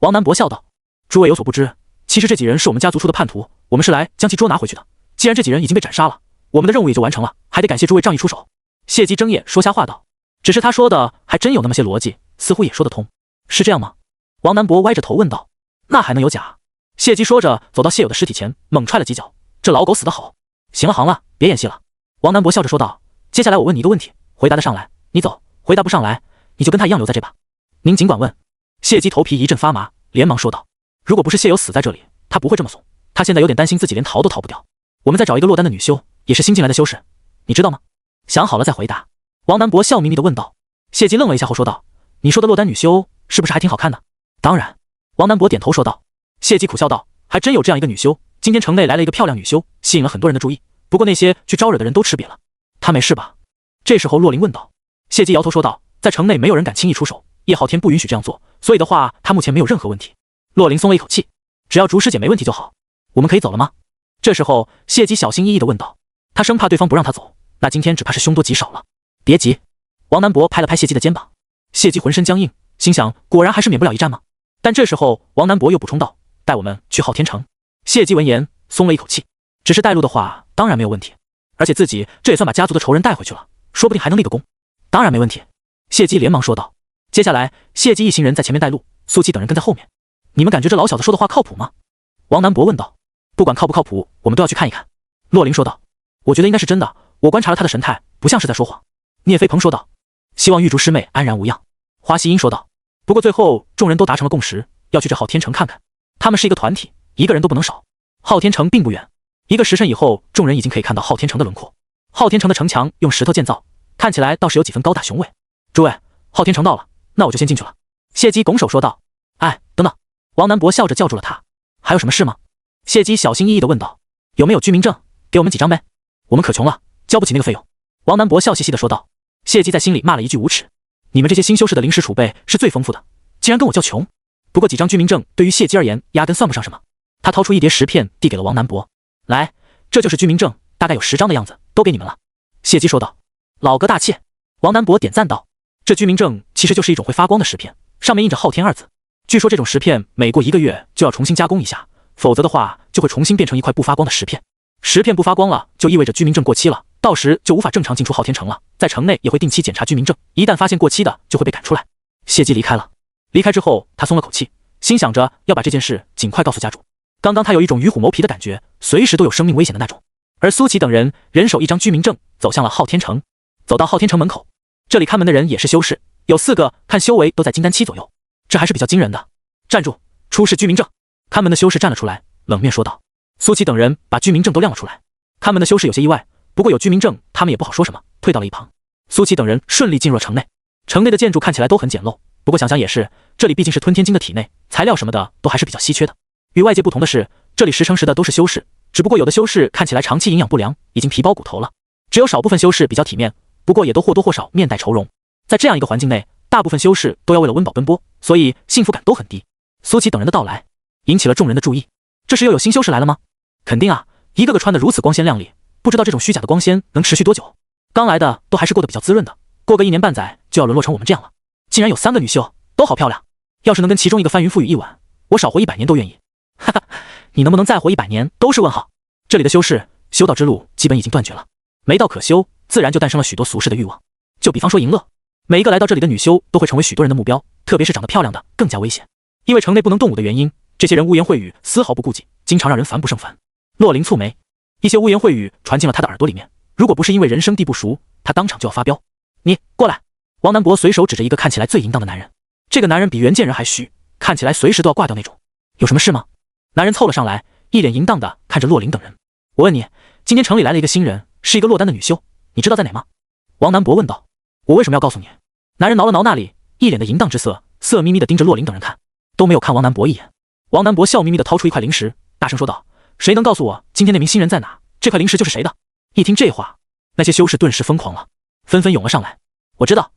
王南博笑道。诸位有所不知，其实这几人是我们家族出的叛徒，我们是来将其捉拿回去的。既然这几人已经被斩杀了，我们的任务也就完成了，还得感谢诸位仗义出手。谢基睁眼说瞎话道。只是他说的还真有那么些逻辑，似乎也说得通。是这样吗？王南博歪着头问道。那还能有假？谢机说着，走到谢友的尸体前，猛踹了几脚。这老狗死得好！行了，行了，别演戏了。王南博笑着说道：“接下来我问你一个问题，回答得上来，你走；回答不上来，你就跟他一样留在这吧。”您尽管问。谢机头皮一阵发麻，连忙说道：“如果不是谢友死在这里，他不会这么怂。他现在有点担心自己连逃都逃不掉。我们再找一个落单的女修，也是新进来的修士，你知道吗？想好了再回答。”王南博笑眯眯地问道。谢机愣了一下后说道：“你说的落单女修是不是还挺好看的？”当然。王南博点头说道。谢机苦笑道：“还真有这样一个女修，今天城内来了一个漂亮女修，吸引了很多人的注意。不过那些去招惹的人都吃瘪了。她没事吧？”这时候洛林问道。谢机摇头说道：“在城内没有人敢轻易出手，叶昊天不允许这样做，所以的话，他目前没有任何问题。”洛林松了一口气，只要竹师姐没问题就好，我们可以走了吗？这时候谢机小心翼翼地问道，他生怕对方不让他走，那今天只怕是凶多吉少了。别急。王南博拍了拍谢机的肩膀。谢机浑身僵硬，心想果然还是免不了一战吗？但这时候王南博又补充道：“带我们去昊天城。”谢机闻言松了一口气，只是带路的话当然没有问题，而且自己这也算把家族的仇人带回去了，说不定还能立个功。当然没问题。谢机连忙说道。接下来谢机一行人在前面带路，苏七等人跟在后面。你们感觉这老小子说的话靠谱吗？王南博问道。不管靠不靠谱，我们都要去看一看。洛林说道。我觉得应该是真的，我观察了他的神态，不像是在说谎。聂飞鹏说道。希望玉竹师妹安然无恙。花希音说道。不过最后众人都达成了共识，要去这昊天城看看。他们是一个团体，一个人都不能少。昊天城并不远，一个时辰以后，众人已经可以看到昊天城的轮廓。昊天城的城墙用石头建造，看起来倒是有几分高大雄伟。诸位，昊天城到了，那我就先进去了。谢机拱手说道。哎，等等！王南博笑着叫住了他。还有什么事吗？谢机小心翼翼地问道。有没有居民证？给我们几张呗。我们可穷了，交不起那个费用。王南博笑嘻嘻地说道。谢机在心里骂了一句无耻。你们这些新修士的灵石储备是最丰富的，竟然跟我叫穷。不过几张居民证对于谢机而言压根算不上什么。他掏出一叠石片递给了王南博。来，这就是居民证，大概有10张的样子，都给你们了。谢机说道。老哥大气。王南博点赞道。这居民证其实就是一种会发光的石片，上面印着昊天2字。据说这种石片每过1个月就要重新加工一下，否则的话就会重新变成一块不发光的石片。石片不发光了，就意味着居民证过期了，到时就无法正常进出昊天城了。在城内也会定期检查居民证，一旦发现过期的，就会被赶出来。谢机离开了。离开之后，他松了口气，心想着要把这件事尽快告诉家主。刚刚他有一种与虎谋皮的感觉，随时都有生命危险的那种。而苏琪等人人手一张居民证，走向了昊天城。走到昊天城门口，这里看门的人也是修士，有4个，看修为都在金丹期左右，这还是比较惊人的。站住，出示居民证！看门的修士站了出来，冷面说道。苏琪等人把居民证都亮了出来。看门的修士有些意外，不过有居民证，他们也不好说什么，退到了一旁。苏琪等人顺利进入了城内。城内的建筑看起来都很简陋，不过想想也是，这里毕竟是吞天晶的体内，材料什么的都还是比较稀缺的。与外界不同的是，这里10成10的都是修士，只不过有的修士看起来长期营养不良，已经皮包骨头了。只有少部分修士比较体面，不过也都或多或少面带愁容。在这样一个环境内，大部分修士都要为了温饱奔波，所以幸福感都很低。苏琪等人的到来引起了众人的注意。这时又有新修士来了吗？肯定啊，一个个穿得如此光鲜亮丽，不知道这种虚假的光鲜能持续多久。刚来的都还是过得比较滋润的，过个1年半载就要沦落成我们这样了。竟然有3个女修，都好漂亮，要是能跟其中一个翻云覆雨一晚，我少活100年都愿意。哈哈，你能不能再活100年都是问号。这里的修士修道之路基本已经断绝了，没道可修，自然就诞生了许多俗世的欲望。就比方说淫乐，每一个来到这里的女修都会成为许多人的目标，特别是长得漂亮的更加危险。因为城内不能动武的原因，这些人污言秽语丝毫不顾忌，经常让人烦不胜烦。洛林蹙眉，一些污言秽语传进了他的耳朵里面，如果不是因为人生地不熟，他当场就要发飙。你过来！王南博随手指着一个看起来最淫荡的男人，这个男人比袁建仁还虚，看起来随时都要挂掉那种。有什么事吗？男人凑了上来，一脸淫荡的看着洛林等人。我问你，今天城里来了一个新人，是一个落单的女修，你知道在哪吗？王南博问道。我为什么要告诉你？男人挠了挠那里，一脸的淫荡之色，色眯眯的盯着洛林等人看，都没有看王南博一眼。王南博笑眯眯的掏出一块灵石，大声说道：谁能告诉我今天那名新人在哪？这块灵石就是谁的？一听这话，那些修士顿时疯狂了，纷纷涌了上来。我知道，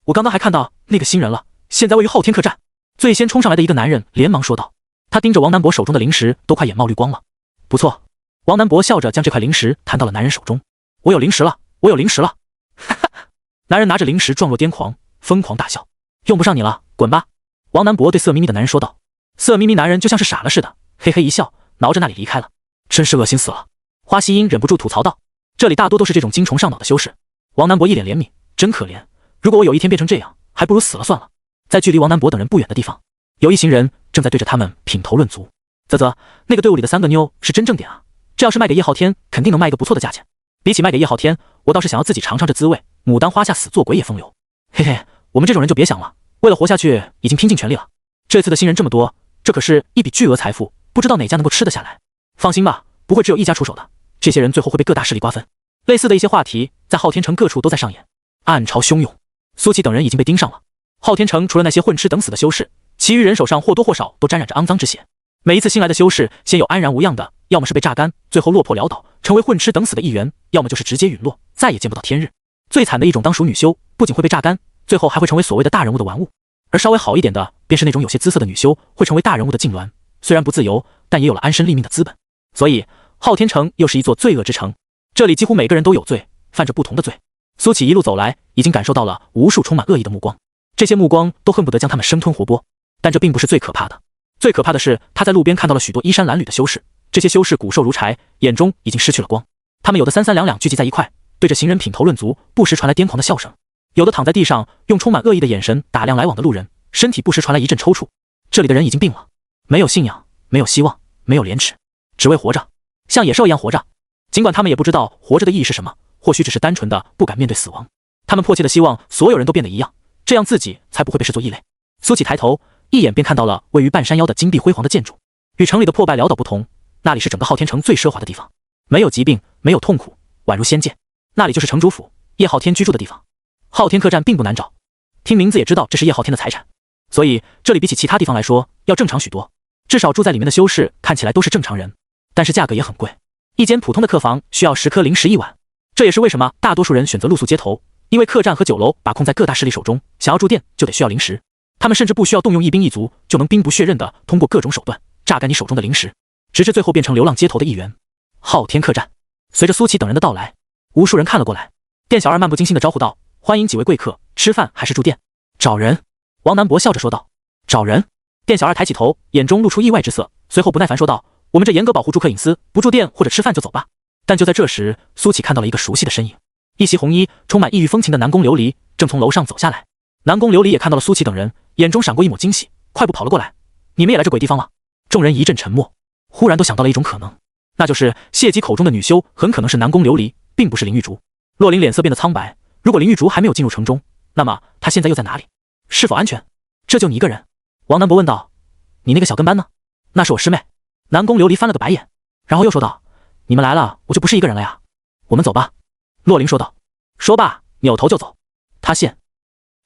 我刚刚还看到那个新人了，现在位于昊天客栈。最先冲上来的一个男人连忙说道，他盯着王南博手中的灵石，都快眼冒绿光了。不错，王南博笑着将这块灵石弹到了男人手中。我有灵石了，我有灵石了！哈哈！男人拿着灵石状若癫狂，疯狂大笑。用不上你了，滚吧！王南博对色眯眯的男人说道。色眯眯男人就像是傻了似的，嘿嘿一笑，挠着那里离开了。真是恶心死了！花希音忍不住吐槽道。这里大多都是这种精虫上脑的修士。王南博一脸怜悯，真可怜。如果我有一天变成这样，还不如死了算了。在距离王南博等人不远的地方，有一行人正在对着他们品头论足。啧，那个队伍里的3个妞是真正点啊，这要是卖给叶昊天，肯定能卖一个不错的价钱。比起卖给叶昊天，我倒是想要自己尝尝这滋味，牡丹花下死做鬼也风流。嘿嘿，我们这种人就别想了，为了活下去，已经拼尽全力了。这次的新人这么多，这可是一笔巨额财富，不知道哪家能够吃得下来。放心吧，不会只有一家出手的，这些人最后会被各大势力瓜分。类似的一些话题，在昊天城各处都在上演，暗潮汹涌。苏琪等人已经被盯上了。昊天城除了那些混吃等死的修士，其余人手上或多或少都沾染着肮脏之血。每一次新来的修士，先有安然无恙的，要么是被榨干，最后落魄潦倒，成为混吃等死的一员，要么就是直接陨落，再也见不到天日。最惨的一种当属女修，不仅会被榨干，最后还会成为所谓的大人物的玩物。而稍微好一点的，便是那种有些姿色的女修，会成为大人物的痉挛，虽然不自由，但也有了安身立命的资本。所以昊天城又是一座罪恶之城，这里几乎每个人都有罪，犯着不同的罪。苏启一路走来，已经感受到了无数充满恶意的目光，这些目光都恨不得将他们生吞活剥。但这并不是最可怕的，最可怕的是他在路边看到了许多衣衫褴褛的修士，这些修士骨瘦如柴，眼中已经失去了光。他们有的三三两两聚集在一块，对着行人品头论足，不时传来癫狂的笑声；有的躺在地上，用充满恶意的眼神打量来往的路人，身体不时传来一阵抽搐。这里的人已经病了，没有信仰，没有希望，没有廉耻，只为活着，像野兽一样活着。尽管他们也不知道活着的意义是什么，或许只是单纯的不敢面对死亡。他们迫切的希望所有人都变得一样，这样自己才不会被视作异类。苏启抬头，一眼便看到了位于半山腰的金碧辉煌的建筑，与城里的破败潦倒不同，那里是整个昊天城最奢华的地方，没有疾病，没有痛苦，宛如仙界。那里就是城主府，叶昊天居住的地方。昊天客栈并不难找，听名字也知道这是叶昊天的财产，所以这里比起其他地方来说要正常许多。至少住在里面的修士看起来都是正常人，但是价格也很贵，一间普通的客房需要10颗灵石1晚。这也是为什么大多数人选择露宿街头，因为客栈和酒楼把控在各大势力手中，想要住店就得需要灵石。他们甚至不需要动用一兵一卒，就能兵不血刃的通过各种手段榨干你手中的灵石，直至最后变成流浪街头的一员。昊天客栈。随着苏琪等人的到来，无数人看了过来。店小二漫不经心的招呼道：“欢迎几位贵客，吃饭还是住店？”找人。王南博笑着说道：“找人？”店小二抬起头，眼中露出意外之色，随后不耐烦说道：“我们这严格保护住客隐私，不住店或者吃饭就走吧。”但就在这时，苏琪看到了一个熟悉的身影，一袭红衣，充满异域风情的南宫琉璃正从楼上走下来。南宫琉璃也看到了苏琪等人，眼中闪过一抹惊喜，快步跑了过来：“你们也来这鬼地方了？”众人一阵沉默，忽然都想到了一种可能，那就是谢姬口中的女修很可能是南宫琉璃，并不是林玉竹。洛林脸色变得苍白，如果林玉竹还没有进入城中，那么她现在又在哪里？是否安全？这就你一个人？王南博问道。你那个小跟班呢？那是我师妹。南宫琉璃翻了个白眼，然后又说道：“你们来了，我就不是一个人了呀。我们走吧。”洛林说道。说罢，扭头就走。他现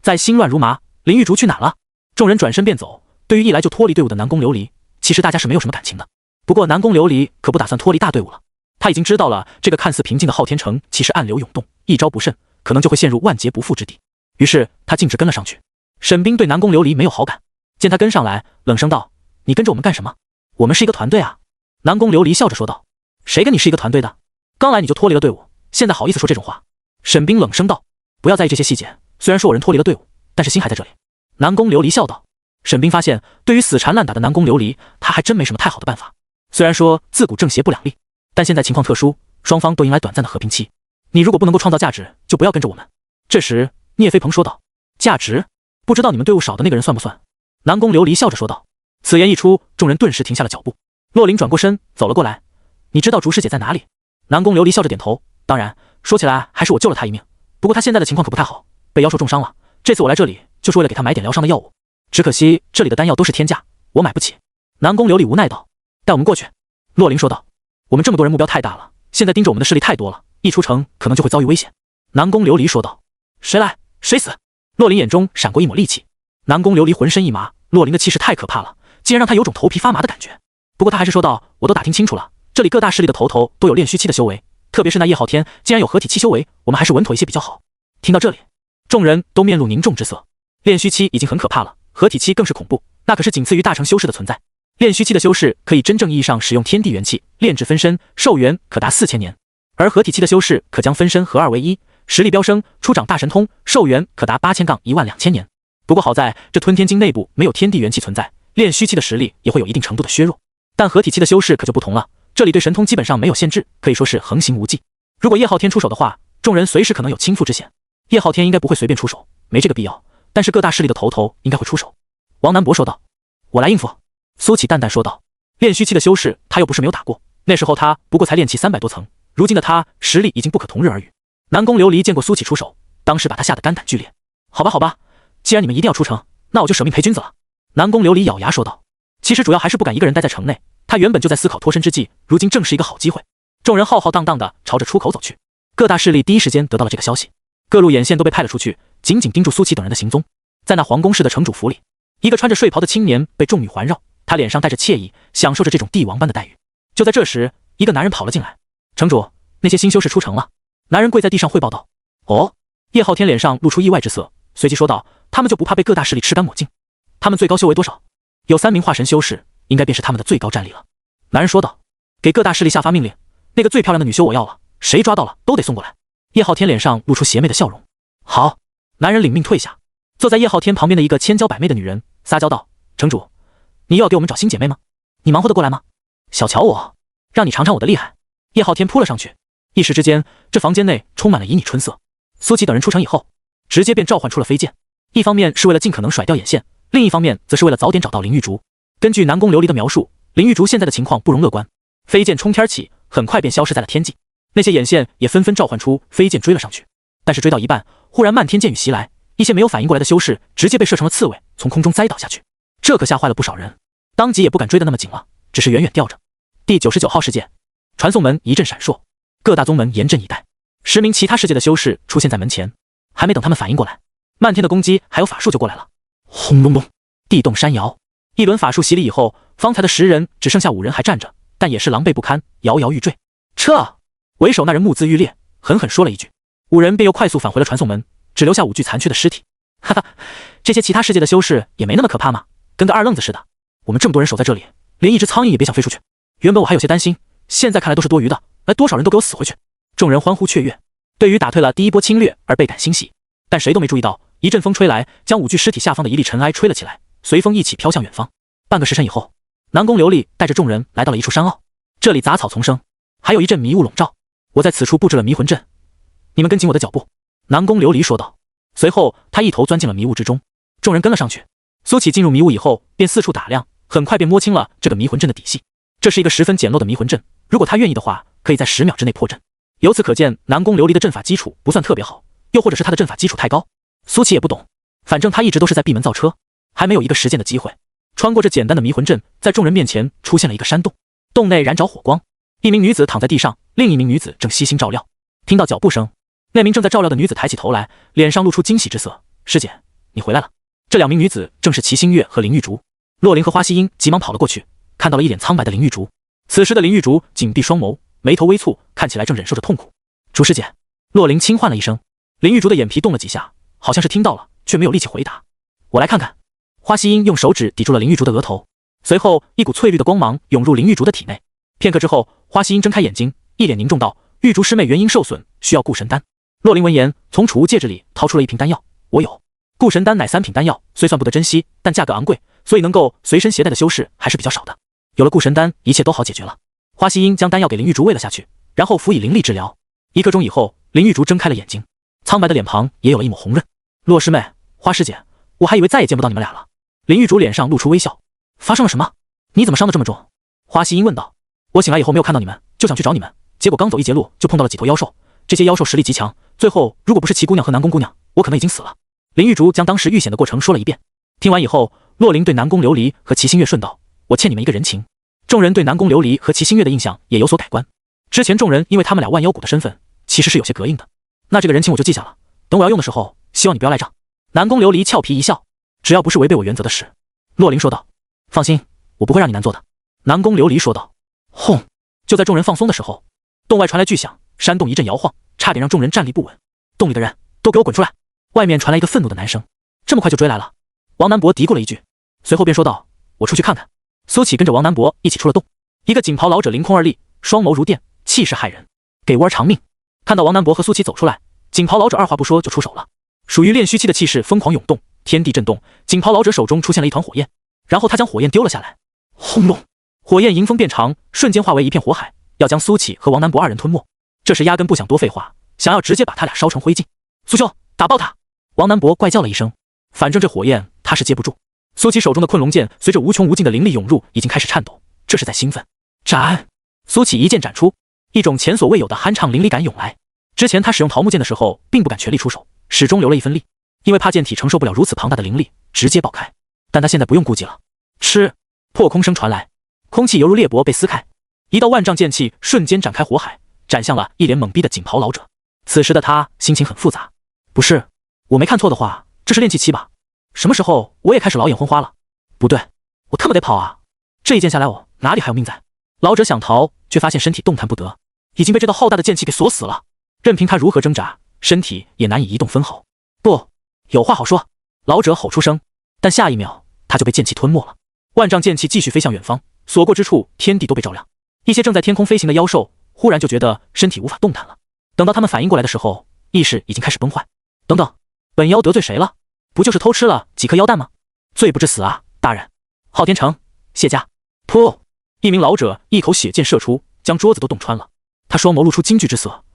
在心乱如麻，林玉竹去哪了？众人转身便走。对于一来就脱离队伍的南宫琉璃，其实大家是没有什么感情的。不过南宫琉璃可不打算脱离大队伍了，他已经知道了这个看似平静的昊天城其实暗流涌动，一招不慎可能就会陷入万劫不复之地。于是他径直跟了上去。沈冰对南宫琉璃没有好感，见他跟上来，冷声道：“你跟着我们干什么？我们是一个团队啊。”南宫琉璃笑着说道：“谁跟你是一个团队的？刚来你就脱离了队伍，现在好意思说这种话？”沈冰冷声道：“不要在意这些细节，虽然说我人脱离了队伍，但是心还在这里。”南宫琉璃笑道。沈冰发现对于死缠烂打的南宫琉璃，他还真没什么太好的办法。虽然说自古正邪不两立，但现在情况特殊，双方都迎来短暂的和平期，你如果不能够创造价值，就不要跟着我们。这时聂飞鹏说道：“价值？不知道你们队伍少的那个人算不算？”南宫琉璃笑着说道。此言一出，众人顿时停下了脚步。洛林转过身走了过来：“你知道竹师姐在哪里？”南宫琉璃笑着点头：“当然，说起来还是我救了她一命，不过她现在的情况可不太好，被妖兽重伤了。这次我来这里就是为了给她买点疗伤的药物，只可惜这里的丹药都是天价，我买不起。”南宫琉璃无奈道：“带我们过去。”洛林说道：“我们这么多人，目标太大了，现在盯着我们的势力太多了，一出城可能就会遭遇危险。”南宫琉璃说道：“谁来谁死。”洛林眼中闪过一抹戾气。南宫琉璃浑身一麻，洛林的气势太可怕了，竟然让他有种头皮发麻的感觉。不过他还是说道：“我都打听清楚了，这里各大势力的头都有炼虚期的修为，特别是那叶昊天竟然有合体期修为，我们还是稳妥一些比较好。”听到这里，众人都面露凝重之色。炼虚期已经很可怕了，合体期更是恐怖，那可是仅次于大成修士的存在。炼虚期的修士可以真正意义上使用天地元气炼制分身，寿元可达4000年；而合体期的修士可将分身合二为一，实力飙升，出掌大神通，寿元可达8000-12000年。不过好在这吞天经内部没有天地元气存在，炼虚期的实力也会有一定程度的削弱。但合体期的修士可就不同了，这里对神通基本上没有限制，可以说是横行无忌。如果叶昊天出手的话，众人随时可能有倾覆之险。叶昊天应该不会随便出手，没这个必要，但是各大势力的头应该会出手。王南博说道：“我来应付。”苏启淡淡说道。炼虚期的修士他又不是没有打过，那时候他不过才炼气300多层，如今的他实力已经不可同日而语。南宫琉璃见过苏启出手，当时把他吓得肝胆俱裂。好吧好吧，既然你们一定要出城，那我就舍命陪君子了。南宫琉璃咬牙说道。其实主要还是不敢一个人待在城内，他原本就在思考脱身之计，如今正是一个好机会。众人浩浩荡荡地朝着出口走去，各大势力第一时间得到了这个消息，各路眼线都被派了出去，紧紧盯住苏琪等人的行踪。在那皇宫式的城主府里，一个穿着睡袍的青年被众女环绕，他脸上带着惬意，享受着这种帝王般的待遇。就在这时，一个男人跑了进来：“城主，那些新修士出城了。”男人跪在地上汇报道：“哦。”叶浩天脸上露出意外之色，随即说道：“他们就不怕被各大势力吃干抹净？他们最高修为多少？”“有3名化神修士，应该便是他们的最高战力了。”男人说道。“给各大势力下发命令，那个最漂亮的女修我要了，谁抓到了都得送过来。”叶浩天脸上露出邪魅的笑容。“好。”男人领命退下。坐在叶浩天旁边的一个千娇百媚的女人撒娇道：“城主，你又要给我们找新姐妹吗？你忙活得过来吗？小瞧我，让你尝尝我的厉害。”叶浩天扑了上去，一时之间，这房间内充满了旖旎春色。苏琪等人出城以后，直接便召唤出了飞剑，一方面是为了尽可能甩掉眼线，另一方面则是为了早点找到林玉竹。根据南宫琉璃的描述，林玉竹现在的情况不容乐观。飞剑冲天起，很快便消失在了天际，那些眼线也纷纷召唤出飞剑追了上去。但是追到一半，忽然漫天剑雨袭来，一些没有反应过来的修士直接被射成了刺猬，从空中栽倒下去，这可吓坏了不少人，当即也不敢追得那么紧了，只是远远吊着。第99号事件，传送门一阵闪烁，各大宗门严阵以待。10名其他世界的修士出现在门前，还没等他们反应过来，漫天的攻击还有法术就过来了。轰隆隆，地动山摇，一轮法术洗礼以后，方才的10人只剩下5人还站着，但也是狼狈不堪，摇摇欲坠。撤！为首那人目眦欲裂，狠狠说了一句，5人便又快速返回了传送门，只留下5具残缺的尸体。哈哈，这些其他世界的修士也没那么可怕嘛，跟个二愣子似的。我们这么多人守在这里，连一只苍蝇也别想飞出去。原本我还有些担心，现在看来都是多余的，来多少人都给我死回去。众人欢呼雀跃，对于打退了第一波侵略而倍感欣喜。但谁都没注意到，一阵风吹来，将5具尸体下方的一粒尘埃吹了起来，随风一起飘向远方。半个时辰以后，南宫琉璃带着众人来到了一处山坳，这里杂草丛生，还有一阵迷雾笼罩。我在此处布置了迷魂阵，你们跟紧我的脚步。南宫琉璃说道。随后他一头钻进了迷雾之中，众人跟了上去。苏启进入迷雾以后，便四处打量，很快便摸清了这个迷魂阵的底细。这是一个十分简陋的迷魂阵，如果他愿意的话，可以在10秒之内破阵。由此可见，南宫琉璃的阵法基础不算特别好，又或者是他的阵法基础太高。苏琪也不懂，反正他一直都是在闭门造车，还没有一个实践的机会。穿过这简单的迷魂阵，在众人面前出现了一个山洞，洞内燃着火光，一名女子躺在地上，另一名女子正悉心照料。听到脚步声，那名正在照料的女子抬起头来，脸上露出惊喜之色。师姐，你回来了。这2名女子正是齐星月和林玉竹。洛灵和花希音急忙跑了过去，看到了一脸苍白的林玉竹。此时的林玉竹紧闭双眸，眉头微蹙，看起来正忍受着痛苦。竹师姐，洛灵轻唤了一声。林玉竹的眼皮动了几下，好像是听到了，却没有力气回答。我来看看。花希音用手指抵住了林玉竹的额头，随后一股翠绿的光芒涌入林玉竹的体内。片刻之后，花希音睁开眼睛，一脸凝重道：玉竹师妹元婴受损，需要固神丹。洛灵闻言，从储物戒指里掏出了一瓶丹药。我有。固神丹乃3品丹药，虽算不得珍惜，但价格昂贵，所以能够随身携带的修士还是比较少的。有了固神丹，一切都好解决了。花希音将丹药给林玉竹喂了下去，然后辅以灵力治疗。1刻钟以后，林玉竹睁开了眼睛，苍白的脸庞也有了一抹红润。洛师妹，花师姐，我还以为再也见不到你们俩了。林玉竹脸上露出微笑。发生了什么？你怎么伤得这么重？花希音问道。我醒来以后没有看到你们，就想去找你们，结果刚走一截路就碰到了几头妖兽，这些妖兽实力极强，最后如果不是齐姑娘和南宫姑娘，我可能已经死了。林玉竹将当时遇险的过程说了一遍。听完以后，洛灵对南宫琉璃和齐星月顺道：我欠你们一个人情。众人对南宫琉璃和齐星月的印象也有所改观。之前众人因为他们俩万妖谷的身份，其实是有些膈应的。那这个人情我就记下了，等我要用的时候，希望你不要赖账。南宫琉璃俏皮一笑，只要不是违背我原则的事。洛灵说道。放心，我不会让你难做的。南宫琉璃说道。轰！就在众人放松的时候，洞外传来巨响，山洞一阵摇晃，差点让众人站立不稳。洞里的人都给我滚出来！外面传来一个愤怒的男声。这么快就追来了？王南博嘀咕了一句，随后便说道：我出去看看。苏启跟着王南博一起出了洞。一个锦袍老者凌空而立，双眸如电，气势骇人。给吾儿偿命！看到王南博和苏启走出来，锦袍老者二话不说就出手了。属于炼虚期的气势疯狂涌动，天地震动。锦袍老者手中出现了一团火焰，然后他将火焰丢了下来。轰隆！火焰迎风变长，瞬间化为一片火海，要将苏启和王南博2人吞没。这时压根不想多废话，想要直接把他俩烧成灰烬。苏兄，打爆他！王南博怪叫了一声，反正这火焰他是接不住。苏启手中的困龙剑随着无穷无尽的灵力涌入，已经开始颤抖，这是在兴奋。斩！苏起一剑斩出，一种前所未有的酣畅淋漓感涌来。之前他使用桃木剑的时候，并不敢全力出手，始终留了一分力，因为怕剑体承受不了如此庞大的灵力，直接爆开。但他现在不用顾忌了。吃！破空声传来，空气犹如裂帛被撕开，一道万丈剑气瞬间展开火海，斩向了一脸懵逼的锦袍老者。此时的他心情很复杂。不是，我没看错的话，这是炼气期吧？什么时候我也开始老眼昏花了？不对，我特么得跑啊！这一剑下来，我哪里还有命在？老者想逃，却发现身体动弹不得，已经被这道浩大的剑气给锁死了。任凭他如何挣扎，身体也难以移动分毫。不，有话好说！老者吼出声，但下一秒他就被剑气吞没了。万丈剑气继续飞向远方，所过之处，天地都被照亮。一些正在天空飞行的妖兽忽然就觉得身体无法动弹了。等到他们反应过来的时候，意识已经开始崩坏。等等，本妖得罪谁了？不就是偷吃了几颗妖蛋吗？罪不至死啊，大人！昊天城，谢家。噗！一名老者一口血箭射出，将桌子都洞穿了。他双眸露出惊惧之色，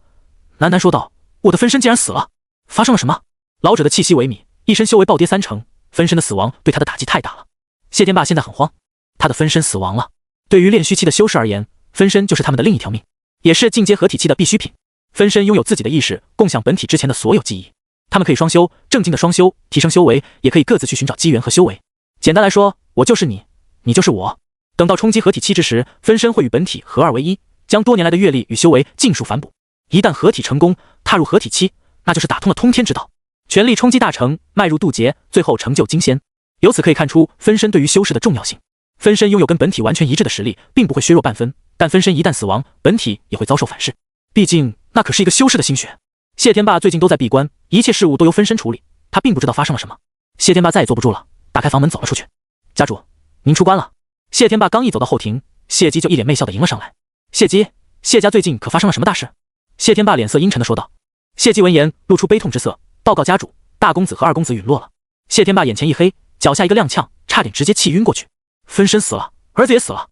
喃喃说道：“我的分身竟然死了！发生了什么？”老者的气息萎靡，一身修为暴跌3成，分身的死亡对他的打击太大了。谢天霸现在很慌，他的分身死亡了。对于炼虚期的修士而言，分身就是他们的另一条命，也是进阶合体期的必需品。分身拥有自己的意识，共享本体之前的所有记忆。他们可以双修，正经的双修，提升修为，也可以各自去寻找机缘和修为。简单来说，我就是你，你就是我。等到冲击合体期之时，分身会与本体合二为一，将多年来的阅历与修为尽数反哺。一旦合体成功，踏入合体期，那就是打通了通天之道，全力冲击大成，迈入渡劫，最后成就金仙。由此可以看出分身对于修士的重要性。分身拥有跟本体完全一致的实力，并不会削弱半分，但分身一旦死亡，本体也会遭受反噬。毕竟那可是一个修士的心血。谢天霸最近都在闭关，一切事务都由分身处理，他并不知道发生了什么。谢天霸再也坐不住了，打开房门走了出去。家主，您出关了。谢天霸刚一走到后庭，谢姬就一脸媚笑的迎了上来。谢姬，谢家最近可发生了什么大事？谢天霸脸色阴沉的说道。谢姬闻言露出悲痛之色，报告家主，大公子和二公子陨落了。谢天霸眼前一黑，脚下一个踉跄，差点直接气晕过去。分身死了，儿子也死了。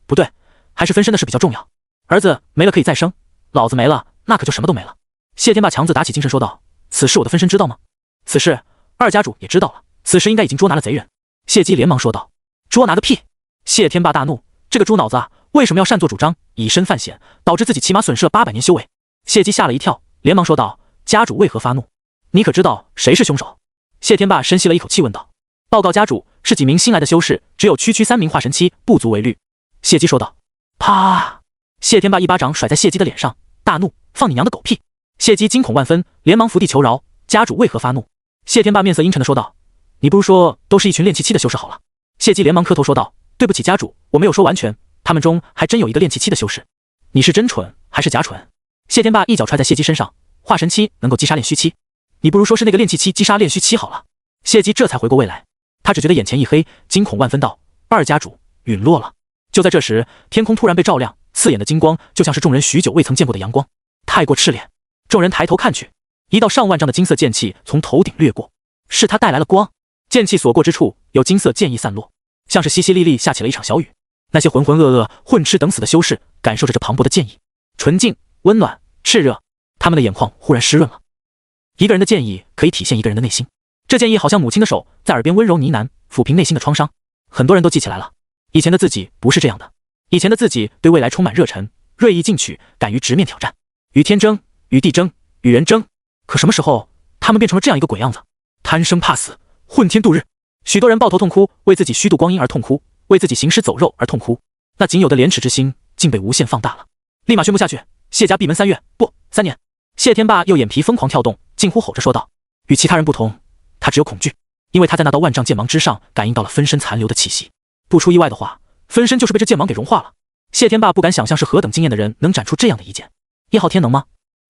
不对，还是分身的事比较重要。儿子没了可以再生，老子没了那可就什么都没了。谢天霸强自打起精神说道：“此事我的分身知道吗？”此事二家主也知道了，此时应该已经捉拿了贼人。谢姬连忙说道：“捉拿个屁！”谢天霸大怒，这个猪脑子啊，为什么要擅作主张，以身犯险，导致自己起码损失了800年修为？谢姬吓了一跳，连忙说道：“家主为何发怒？你可知道谁是凶手？”谢天霸深吸了一口气问道：“报告家主，是几名新来的修士，只有区3名化神期，不足为虑。”谢姬说道。啪！谢天霸一巴掌甩在谢姬的脸上，大怒：“放你娘的狗屁！”谢姬惊恐万分，连忙伏地求饶：“家主为何发怒？”谢天霸面色阴沉的说道：“你不如说都是一群炼气期的修士好了。”谢姬连忙磕头说道：“对不起家主，我没有说完全，他们中还真有一个炼气期的修士。你是真蠢还是假蠢？”谢天霸一脚踹在谢姬身上：“化神期能够击杀炼虚期，你不如说是那个炼气期击杀炼虚期好了。”谢姬这才回过味来，他只觉得眼前一黑，惊恐万分道：“二家主陨落了！”就在这时，天空突然被照亮，刺眼的金光就像是众人许久未曾见过的阳光，太过炽烈。众人抬头看去，一道上万丈的金色剑气从头顶掠过，是他带来了光。剑气所过之处，有金色剑意散落，像是淅淅沥沥下起了一场小雨。那些浑浑噩噩、混吃等死的修士，感受着这磅礴的剑意，纯净、温暖、炽热，他们的眼眶忽然湿润了。一个人的剑意可以体现一个人的内心，这剑意好像母亲的手在耳边温柔呢喃，抚平内心的创伤。很多人都记起来了，以前的自己不是这样的，以前的自己对未来充满热忱，锐意进取，敢于直面挑战，与天争，与地争，与人争。可什么时候他们变成了这样一个鬼样子？贪生怕死，混天度日。许多人抱头痛哭，为自己虚度光阴而痛哭，为自己行尸走肉而痛哭，那仅有的廉耻之心竟被无限放大了。立马宣布下去，谢家闭门3月，不，3年。谢天霸右眼皮疯狂跳动，近乎吼着说道。与其他人不同，他只有恐惧，因为他在那道万丈剑芒之上感应到了分身残留的气息。不出意外的话，分身就是被这剑芒给融化了。谢天霸不敢想象是何等惊艳的人能斩出这样的一剑。叶浩天能吗？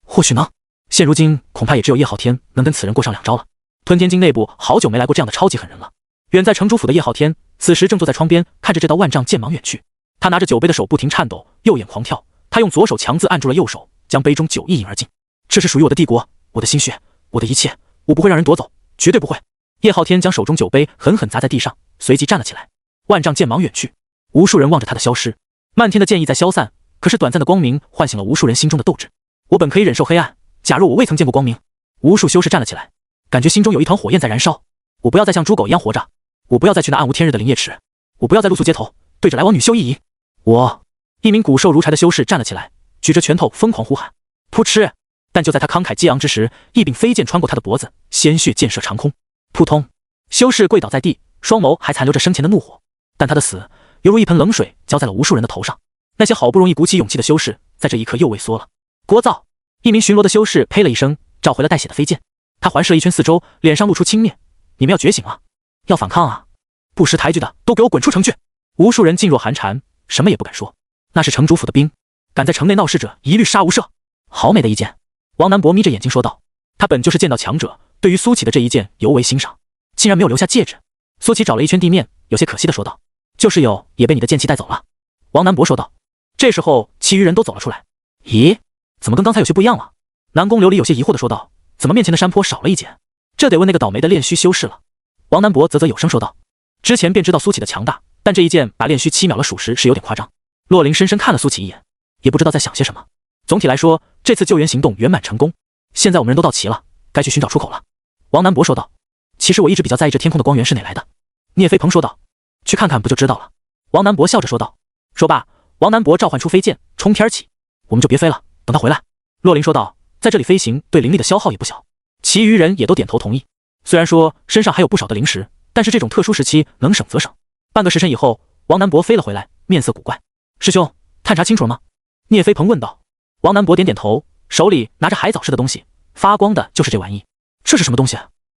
或许能。现如今恐怕也只有叶浩天能跟此人过上2招了。吞天境内部好久没来过这样的超级狠人了。远在城主府的叶浩天此时正坐在窗边，看着这道万丈剑芒远去。他拿着酒杯的手不停颤抖，右眼狂跳。他用左手强自按住了右手，将杯中酒一饮而尽。这是属于我的帝国，我的心血，我的一切，我不会让人夺走，绝对不会。叶浩天将手中酒杯狠狠砸在地上，随即站了起来。万丈剑芒远去，无数人望着他的消失。漫天的剑意在消散，可是短暂的光明唤醒了无数人心中的斗志。我本可以忍受黑暗，假若我未曾见过光明。无数修士站了起来，感觉心中有一团火焰在燃烧。我不要再像猪狗一样活着，我不要再去那暗无天日的灵夜池，我不要再露宿街头，对着来往女秀意淫。我！一名骨瘦如柴的修士站了起来，举着拳头疯狂呼喊。噗嗤！但就在他慷慨激昂之时，一柄飞剑穿过他的脖子，鲜血溅射长空。扑通！修士跪倒在地，双眸还残留着生前的怒火。但他的死犹如一盆冷水浇在了无数人的头上。那些好不容易鼓起勇气的修士，在这一刻又畏缩了。聒噪！一名巡逻的修士呸了一声，召回了带血的飞剑。他环视了一圈四周，脸上露出轻蔑：“你们要觉醒了，要反抗啊！不识抬举的，都给我滚出城去！”无数人噤若寒蝉，什么也不敢说。那是城主府的兵，敢在城内闹事者，一律杀无赦。好美的一剑！王南博眯着眼睛说道。他本就是剑道强者，对于苏启的这一剑尤为欣赏，竟然没有留下戒指。苏启找了一圈地面，有些可惜的说道：“就是有，也被你的剑气带走了。”王南博说道。这时候，其余人都走了出来。咦，怎么跟刚才有些不一样了？南宫琉璃有些疑惑的说道：“怎么面前的山坡少了一截？这得问那个倒霉的炼虚修士了。”王南博啧啧有声说道：“之前便知道苏启的强大，但这一剑把炼虚7秒了，属实是有点夸张。”洛灵深深看了苏启一眼，也不知道在想些什么。总体来说，这次救援行动圆满成功。现在我们人都到齐了，该去寻找出口了。王南博说道。其实我一直比较在意这天空的光源是哪来的。聂飞鹏说道。去看看不就知道了。王南博笑着说道。说罢，王南博召唤出飞剑，冲天起。我们就别飞了，等他回来。洛灵说道。在这里飞行对灵力的消耗也不小。其余人也都点头同意。虽然说身上还有不少的灵石，但是这种特殊时期能省则省。半个时辰以后，王南博飞了回来，面色古怪。师兄，探查清楚了吗？聂飞鹏问道。王南博点点头，手里拿着海藻似的东西，发光的就是这玩意。这是什么东西？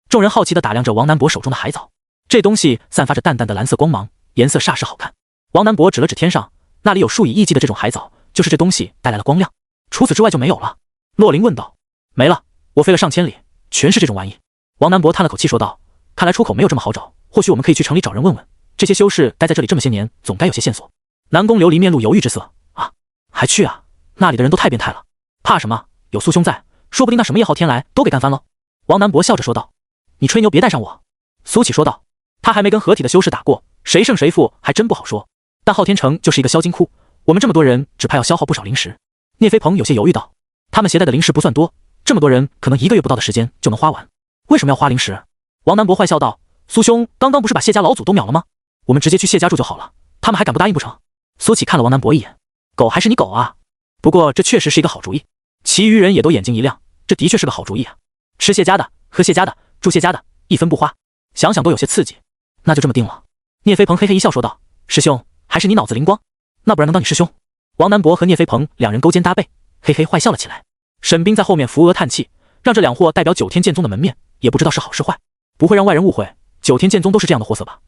众人好奇地打量着王南博手中的海藻。这东西散发着淡淡的蓝色光芒，颜色煞是好看。王南博指了指天上，那里有数以亿计的这种海藻，就是这东西带来了光亮。除此之外就没有了。洛灵问道。没了，我飞了上千里，全是这种玩意。王南博叹了口气说道。看来出口没有这么好找，或许我们可以去城里找人问问。这些修士待在这里这么些年，总该有些线索。南宫琉璃面露犹豫之色。啊，还去啊？那里的人都太变态了。怕什么？有苏兄在，说不定那什么叶浩天来都给干翻了。王南博笑着说道。你吹牛别带上我。苏启说道。他还没跟合体的修士打过，谁胜谁负还真不好说。但昊天城就是一个销金库，我们这么多人只怕要消耗不少灵石。聂飞鹏有些犹豫道。他们携带的灵石不算多，这么多人可能1个月不到的时间就能花完。为什么要花灵石？王南博坏笑道。苏兄刚刚不是把谢家老祖都秒了吗？我们直接去谢家住就好了，他们还敢不答应不成？苏启看了王南博一眼。狗还是你狗啊？不过这确实是一个好主意。其余人也都眼睛一亮，这的确是个好主意啊。吃谢家的，喝谢家的，住谢家的，一分不花，想想都有些刺激。那就这么定了。聂飞鹏嘿嘿一笑说道。师兄，还是你脑子灵光，那不然能当你师兄？王南博和聂飞鹏两人勾肩搭背，嘿嘿坏笑了起来。沈冰在后面扶额叹气，让这两货代表9天剑宗的门面，也不知道是好是坏，不会让外人误会9天剑宗都是这样的货色吧。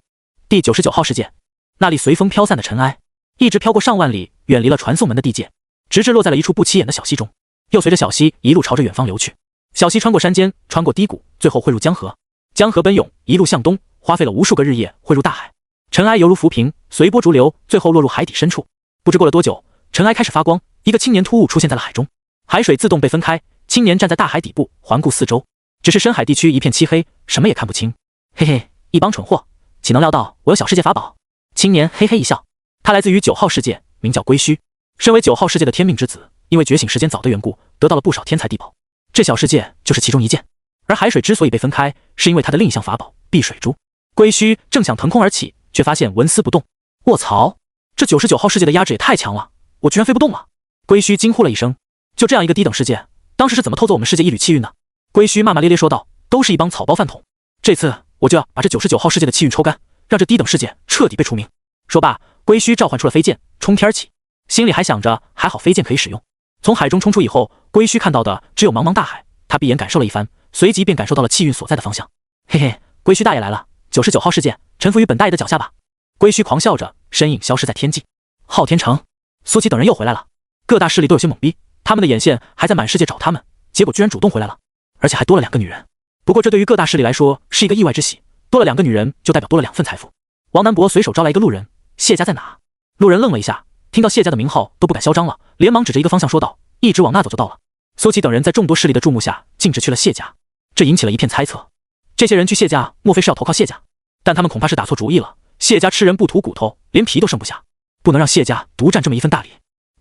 第99号世界，那里随风飘散的尘埃一直飘过上万里，远离了传送门的地界，直至落在了一处不起眼的小溪中，又随着小溪一路朝着远方流去。小溪穿过山间，穿过低谷，最后汇入江河。江河奔涌，一路向东，花费了无数个日夜，汇入大海。尘埃犹如浮萍，随波逐流，最后落入海底深处。不知过了多久，尘埃开始发光，一个青年突兀出现在了海中。海水自动被分开，青年站在大海底部，环顾四周，只是深海地区一片漆黑，什么也看不清。嘿嘿，一帮蠢货，岂能料到我有小世界法宝？青年嘿嘿一笑，他来自于9号世界，名叫归墟。身为9号世界的天命之子，因为觉醒时间早的缘故，得到了不少天才地宝。这小世界就是其中一件。而海水之所以被分开，是因为它的另一项法宝碧水珠。归墟正想腾空而起，却发现纹丝不动。卧槽，这99号世界的压制也太强了，我居然飞不动了。归墟惊呼了一声。就这样一个低等世界，当时是怎么偷走我们世界一缕气运的？归墟骂骂咧咧说道。都是一帮草包饭桶，这次我就要把这99号世界的气运抽干，让这低等世界彻底被除名。说罢，归墟召唤出了飞剑，冲天起，心里还想着还好飞剑可以使用。从海中冲出以后，归墟看到的只有茫茫大海，他闭眼感受了一番，随即便感受到了气运所在的方向。嘿嘿，归墟大爷来了，99号世界臣服于本大爷的脚下吧。归墟狂笑着，身影消失在天际。昊天城，苏琪等人又回来了，各大势力都有些懵逼，他们的眼线还在满世界找他们，结果居然主动回来了，而且还多了2个女人。不过这对于各大势力来说是一个意外之喜，多了2个女人就代表多了2份财富。王南博随手招来一个路人，谢家在哪？路人愣了一下，听到谢家的名号都不敢嚣张了，连忙指着一个方向说道，一直往那走就到了。苏琪等人在众多势力的注目下径直去了谢家，这引起了一片猜测，这些人去谢家莫非是要投靠谢家？但他们恐怕是打错主意了，谢家吃人不吐骨头，连皮都剩不下，不能让谢家独占这么一份大礼，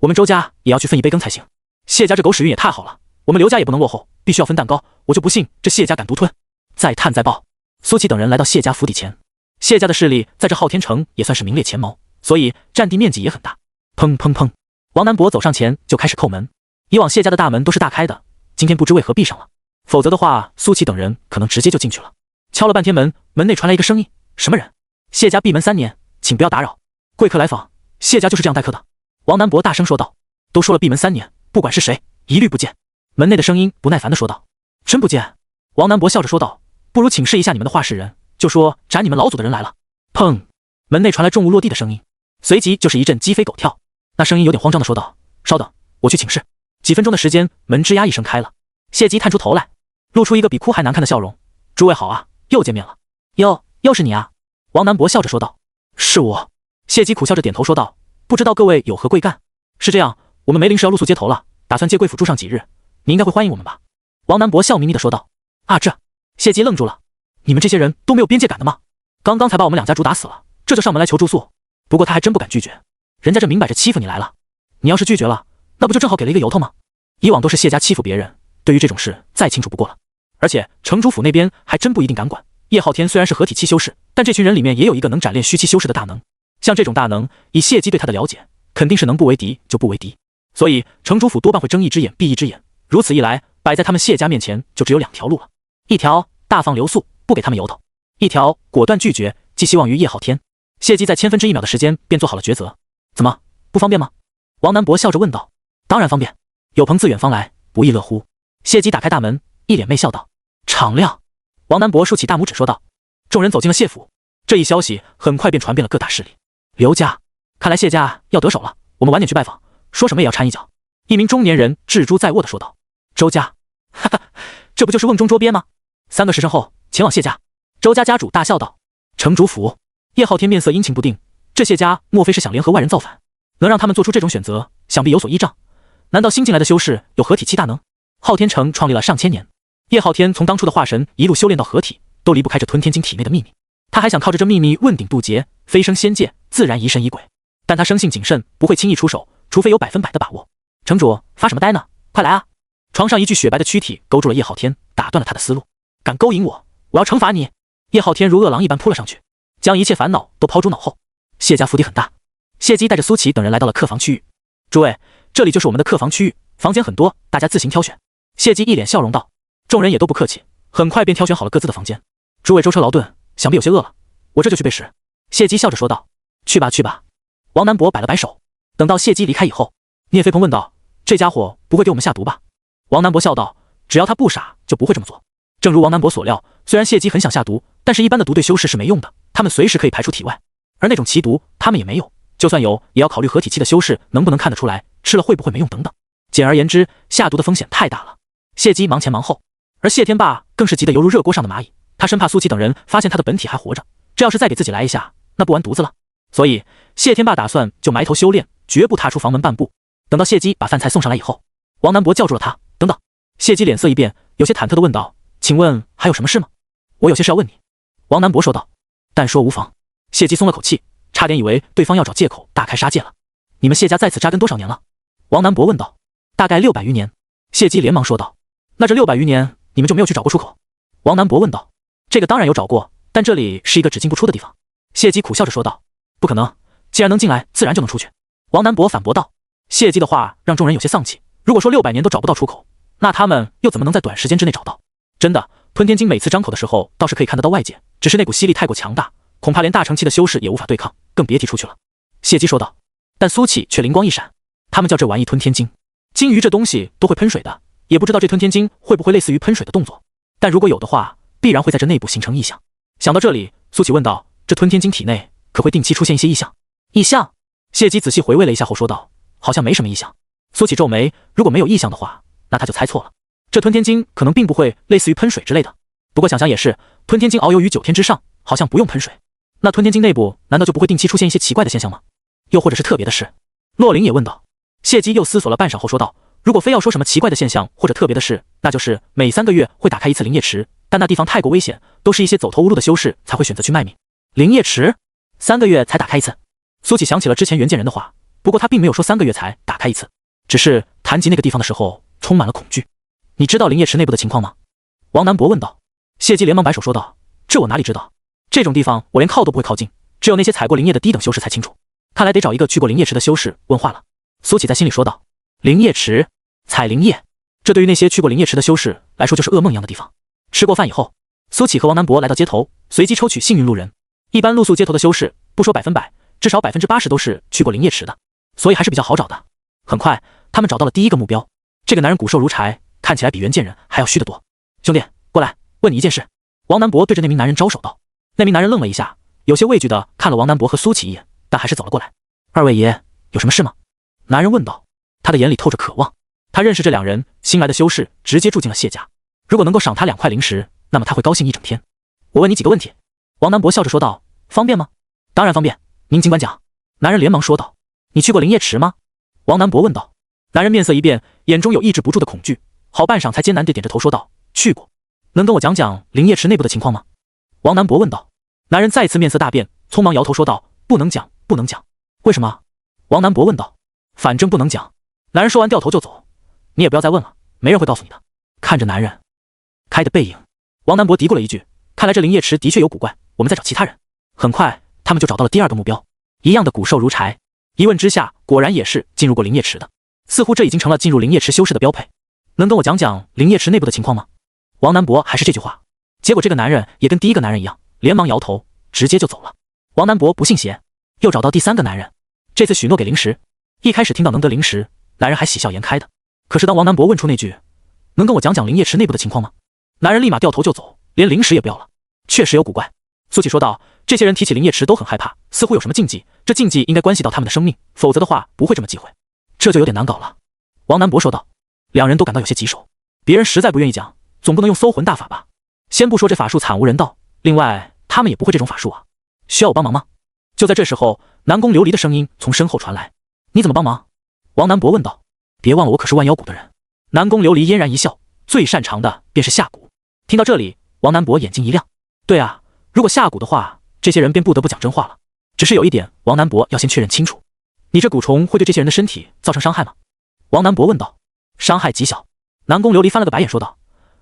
我们周家也要去分一杯羹才行。谢家这狗屎运也太好了，我们刘家也不能落后，必须要分蛋糕，我就不信这谢家敢独吞。再探再报。苏琪等人来到谢家府邸前，谢家的势力在这昊天城也算是名列前茅，所以占地面积也很大。砰砰砰！王南博走上前就开始叩门。以往谢家的大门都是大开的，今天不知为何闭上了，否则的话，苏琪等人可能直接就进去了。敲了半天门，门内传来一个声音：“什么人？谢家闭门3年，请不要打扰。贵客来访，谢家就是这样待客的。”王南博大声说道：“都说了闭门3年，不管是谁，一律不见。”门内的声音不耐烦地说道：“真不见？”王南博笑着说道：“不如请示一下你们的话事人，就说斩你们老祖的人来了。”砰！门内传来重物落地的声音，随即就是一阵鸡飞狗跳。那声音有点慌张地说道：“稍等，我去请示。”几分钟的时间，门吱呀一声开了。谢基探出头来，露出一个比哭还难看的笑容：“诸位好啊，又见面了。”“又是你啊？”王南博笑着说道。“是我。”谢基苦笑着点头说道：“不知道各位有何贵干？”“是这样，我们梅林是要露宿街头了，打算借贵府住上几日，你应该会欢迎我们吧？”王南博笑眯眯地说道。“啊这！”谢基愣住了，“你们这些人都没有边界感的吗？刚刚才把我们2家主打死了，这就上门来求住宿。不过他还真不敢拒绝，人家这明摆着欺负你来了，你要是拒绝了，那不就正好给了一个由头吗？以往都是谢家欺负别人，对于这种事再清楚不过了。而且城主府那边还真不一定敢管。叶昊天虽然是合体期修士，但这群人里面也有一个能斩炼虚期修士的大能。像这种大能，以谢基对他的了解，肯定是能不为敌就不为敌。所以城主府多半会睁一只眼闭一只眼。如此一来，摆在他们谢家面前就只有2条路了：一条大放留宿，不给他们由头；一条果断拒绝，寄希望于叶昊天。谢基在千分之1秒的时间便做好了抉择。怎么，不方便吗？王南博笑着问道。当然方便，有朋自远方来，不亦乐乎。谢基打开大门，一脸媚笑道。敞亮。王南博竖起大拇指说道。众人走进了谢府，这一消息很快便传遍了各大势力。刘家，看来谢家要得手了，我们晚点去拜访，说什么也要掺一脚。一名中年人志珠在握地说道。周家，哈哈，这不就是瓮中捉鳖吗？3个时辰后前往谢家。周家家主大笑道。城主府，叶昊天面色阴晴不定，这谢家莫非是想联合外人造反？能让他们做出这种选择，想必有所依仗。难道新进来的修士有合体期大能？昊天城创立了上千年，叶昊天从当初的化神一路修炼到合体，都离不开这吞天经体内的秘密。他还想靠着这秘密问鼎渡劫，飞升仙界，自然疑神疑鬼。但他生性谨慎，不会轻易出手，除非有100%的把握。城主发什么呆呢？快来啊！床上一具雪白的躯体勾住了叶昊天，打断了他的思路。敢勾引我，我要惩罚你！叶昊天如饿狼一般扑了上去，将一切烦恼都抛诸脑后。谢家府邸很大，谢基带着苏琪等人来到了客房区域。诸位，这里就是我们的客房区域，房间很多，大家自行挑选。谢基一脸笑容道。众人也都不客气，很快便挑选好了各自的房间。诸位舟车劳顿，想必有些饿了，我这就去备食。谢基笑着说道。去吧去吧。王南博摆了摆手。等到谢基离开以后，聂飞鹏问道：这家伙不会给我们下毒吧？王南博笑道：只要他不傻，就不会这么做。正如王南博所料，虽然谢基很想下毒，但是一般的毒对修士是没用的，他们随时可以排出体外，而那种奇毒他们也没有，就算有，也要考虑合体期的修士能不能看得出来，吃了会不会没用等等。简而言之，下毒的风险太大了。谢基忙前忙后，而谢天霸更是急得犹如热锅上的蚂蚁，他生怕苏琪等人发现他的本体还活着，这要是再给自己来一下，那不完犊子了。所以谢天霸打算就埋头修炼，绝不踏出房门半步。等到谢基把饭菜送上来以后，王南博叫住了他。等等。谢基脸色一变，有些忐忑地问道：请问还有什么事吗？我有些事要问你。王南博说道。但说无妨。谢基松了口气，差点以为对方要找借口大开杀戒了。你们谢家在此扎根多少年了？王南博问道。大概600余年。谢基连忙说道。那这600余年你们就没有去找过出口？王南博问道。这个当然有找过，但这里是一个只进不出的地方。谢基苦笑着说道。不可能，既然能进来，自然就能出去。王南博反驳道。谢基的话让众人有些丧气，如果说600年都找不到出口，那他们又怎么能在短时间之内找到？真的，吞天经每次张口的时候倒是可以看得到外界，只是那股吸力太过强大，恐怕连大成期的修士也无法对抗，更别提出去了。谢基说道。但苏启却灵光一闪，他们叫这玩意吞天经，金鱼这东西都会喷水的，也不知道这吞天经会不会类似于喷水的动作，但如果有的话，必然会在这内部形成异象。想到这里，苏启问道：这吞天经体内可会定期出现一些异象？异象？谢基仔细回味了一下后说道：好像没什么异象。苏启皱眉，如果没有异象的话，那他就猜错了。这吞天经可能并不会类似于喷水之类的，不过想想也是，吞天经遨游于9天之上，好像不用喷水。那吞天经内部难道就不会定期出现一些奇怪的现象吗？又或者是特别的事？洛林也问道。谢基又思索了半晌后说道：如果非要说什么奇怪的现象或者特别的事，那就是每3个月会打开一次灵液池，但那地方太过危险，都是一些走投无路的修士才会选择去卖命。灵液池3个月才打开一次？苏启想起了之前袁剑人的话，不过他并没有说3个月才打开一次，只是谈及那个地方的时候充满了恐惧。你知道灵液池内部的情况吗？王南博问道。谢基连忙摆手说道：这我哪里知道，这种地方我连靠都不会靠近，只有那些踩过灵液的低等修士才清楚。看来得找一个去过灵液池的修士问话了。苏启在心里说道。灵液池，采灵液，这对于那些去过灵液池的修士来说就是噩梦一样的地方。吃过饭以后，苏启和王南博来到街头，随机抽取幸运路人。一般露宿街头的修士，不说100%，至少80%都是去过灵液池的，所以还是比较好找的。很快，他们找到了第一个目标。这个男人骨瘦如柴，看起来比袁建仁还要虚得多。兄弟，过来，问你一件事。王南博对着那名男人招手道。那名男人愣了一下，有些畏惧的看了王南博和苏启一眼，但还是走了过来。二位爷，有什么事吗？男人问道。他的眼里透着渴望。他认识这两人，新来的修士直接住进了谢家。如果能够赏他2块零食，那么他会高兴一整天。我问你几个问题。王南博笑着说道。方便吗？当然方便，您尽管讲。男人连忙说道。你去过灵液池吗？王南博问道。男人面色一变，眼中有抑制不住的恐惧，好半晌才艰难地点着头说道。去过。能跟我讲讲灵液池内部的情况吗？王南博问道。男人再次面色大变，匆忙摇头说道。不能讲，不能讲。为什么？王南博问道。反正不能讲。男人说完掉头就走。你也不要再问了，没人会告诉你的。看着男人开的背影，王南博嘀咕了一句，看来这灵液池的确有古怪，我们再找其他人。很快他们就找到了第二个目标，一样的骨瘦如柴。一问之下，果然也是进入过灵液池的，似乎这已经成了进入灵液池修士的标配。能跟我讲讲灵液池内部的情况吗？王南博还是这句话。结果这个男人也跟第一个男人一样，连忙摇头，直接就走了。王南博不信邪，又找到第三个男人，这次许诺给零食。一开始听到能得零食，男人还喜笑颜开的，可是当王南博问出那句能跟我讲讲灵液池内部的情况吗？男人立马掉头就走，连零食也不要了。确实有古怪。苏启说道。这些人提起灵液池都很害怕，似乎有什么禁忌，这禁忌应该关系到他们的生命，否则的话不会这么忌讳。这就有点难搞了。王南博说道。两人都感到有些棘手，别人实在不愿意讲，总不能用搜魂大法吧？先不说这法术惨无人道，另外他们也不会这种法术啊。需要我帮忙吗？就在这时候，南宫琉璃的声音从身后传来。你怎么帮忙？王南博问道。别忘了我可是万妖谷的人。南宫琉璃嫣然一笑，最擅长的便是下蛊。听到这里，王南博眼睛一亮。对啊，如果下蛊的话，这些人便不得不讲真话了。只是有一点，王南博要先确认清楚。你这蛊虫会对这些人的身体造成伤害吗？王南博问道。伤害极小。南宫琉璃翻了个白眼说道。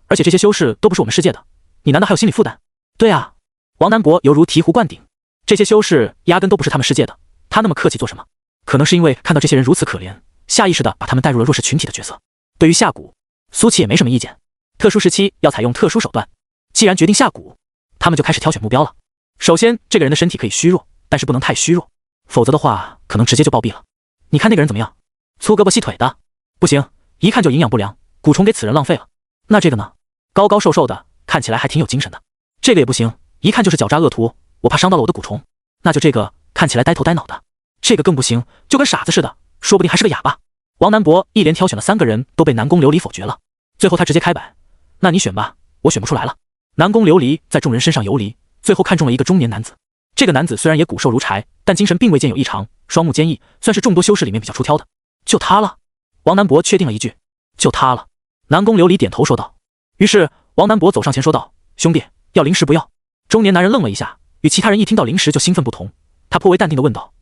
而且这些修士都不是我们世界的，你难道还有心理负担？对啊。王南博犹如醍醐灌顶。这些修士压根都不是他们世界的，他那么客气做什么？可能是因为看到这些人如此可怜，下意识地把他们带入了弱势群体的角色。对于下蛊，苏琪也没什么意见。特殊时期要采用特殊手段，既然决定下蛊，他们就开始挑选目标了。首先，这个人的身体可以虚弱，但是不能太虚弱，否则的话可能直接就暴毙了。你看那个人怎么样？粗胳膊细腿的，不行，一看就营养不良，蛊虫给此人浪费了。那这个呢？高高瘦瘦的，看起来还挺有精神的。这个也不行，一看就是狡诈恶徒，我怕伤到了我的蛊虫。那就这个，看起来呆头呆脑的。这个更不行，就跟傻子似的，说不定还是个哑巴。王南博一连挑选了3个人，都被南宫琉璃否决了。最后他直接开摆，那你选吧，我选不出来了。南宫琉璃在众人身上游离，最后看中了一个中年男子。这个男子虽然也骨瘦如柴，但精神并未见有异常，双目坚毅，算是众多修士里面比较出挑的。就他了。王南博确定了一句，就他了。南宫琉璃点头说道。于是王南博走上前说道，兄弟，要零食不要？中年男人愣了一下，与其他人一听到零食就兴奋不同，他颇为淡定地问道，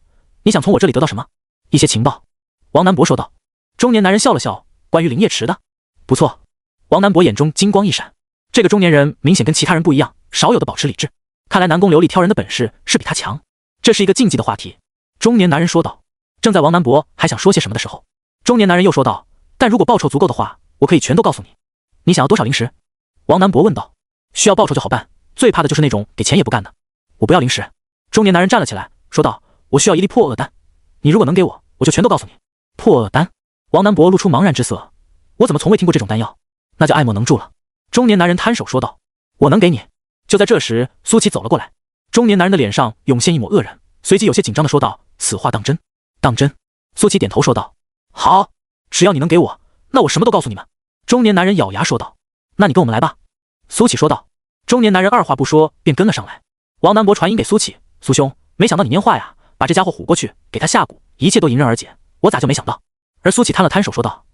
你想从我这里得到什么？一些情报。王南博说道。中年男人笑了笑，关于灵液池的。不错。王南博眼中金光一闪，这个中年人明显跟其他人不一样，少有的保持理智。看来南宫琉璃挑人的本事是比他强。这是一个禁忌的话题。中年男人说道。正在王南博还想说些什么的时候，中年男人又说道，但如果报酬足够的话，我可以全都告诉你。你想要多少零食？王南博问道。需要报酬就好办，最怕的就是那种给钱也不干的。我不要零食。中年男人站了起来说道，我需要一粒破厄丹，你如果能给我，我就全都告诉你。破厄丹？王南博露出茫然之色，我怎么从未听过这种丹药？那就爱莫能助了。中年男人摊手说道，我能给你。就在这时，苏琪走了过来。中年男人的脸上涌现一抹愕然，随即有些紧张地说道，此话当真？当真。苏琪点头说道，好，只要你能给我，那我什么都告诉你们。中年男人咬牙说道，那你跟我们来吧。苏琪说道。中年男人二话不说便跟了上来。王南博传音给苏琪，苏兄，没想到你拈话呀，把这家伙唬过去，给他下蛊，一切都迎刃而解，我咋就没想到？而苏琪摊了摊手说道，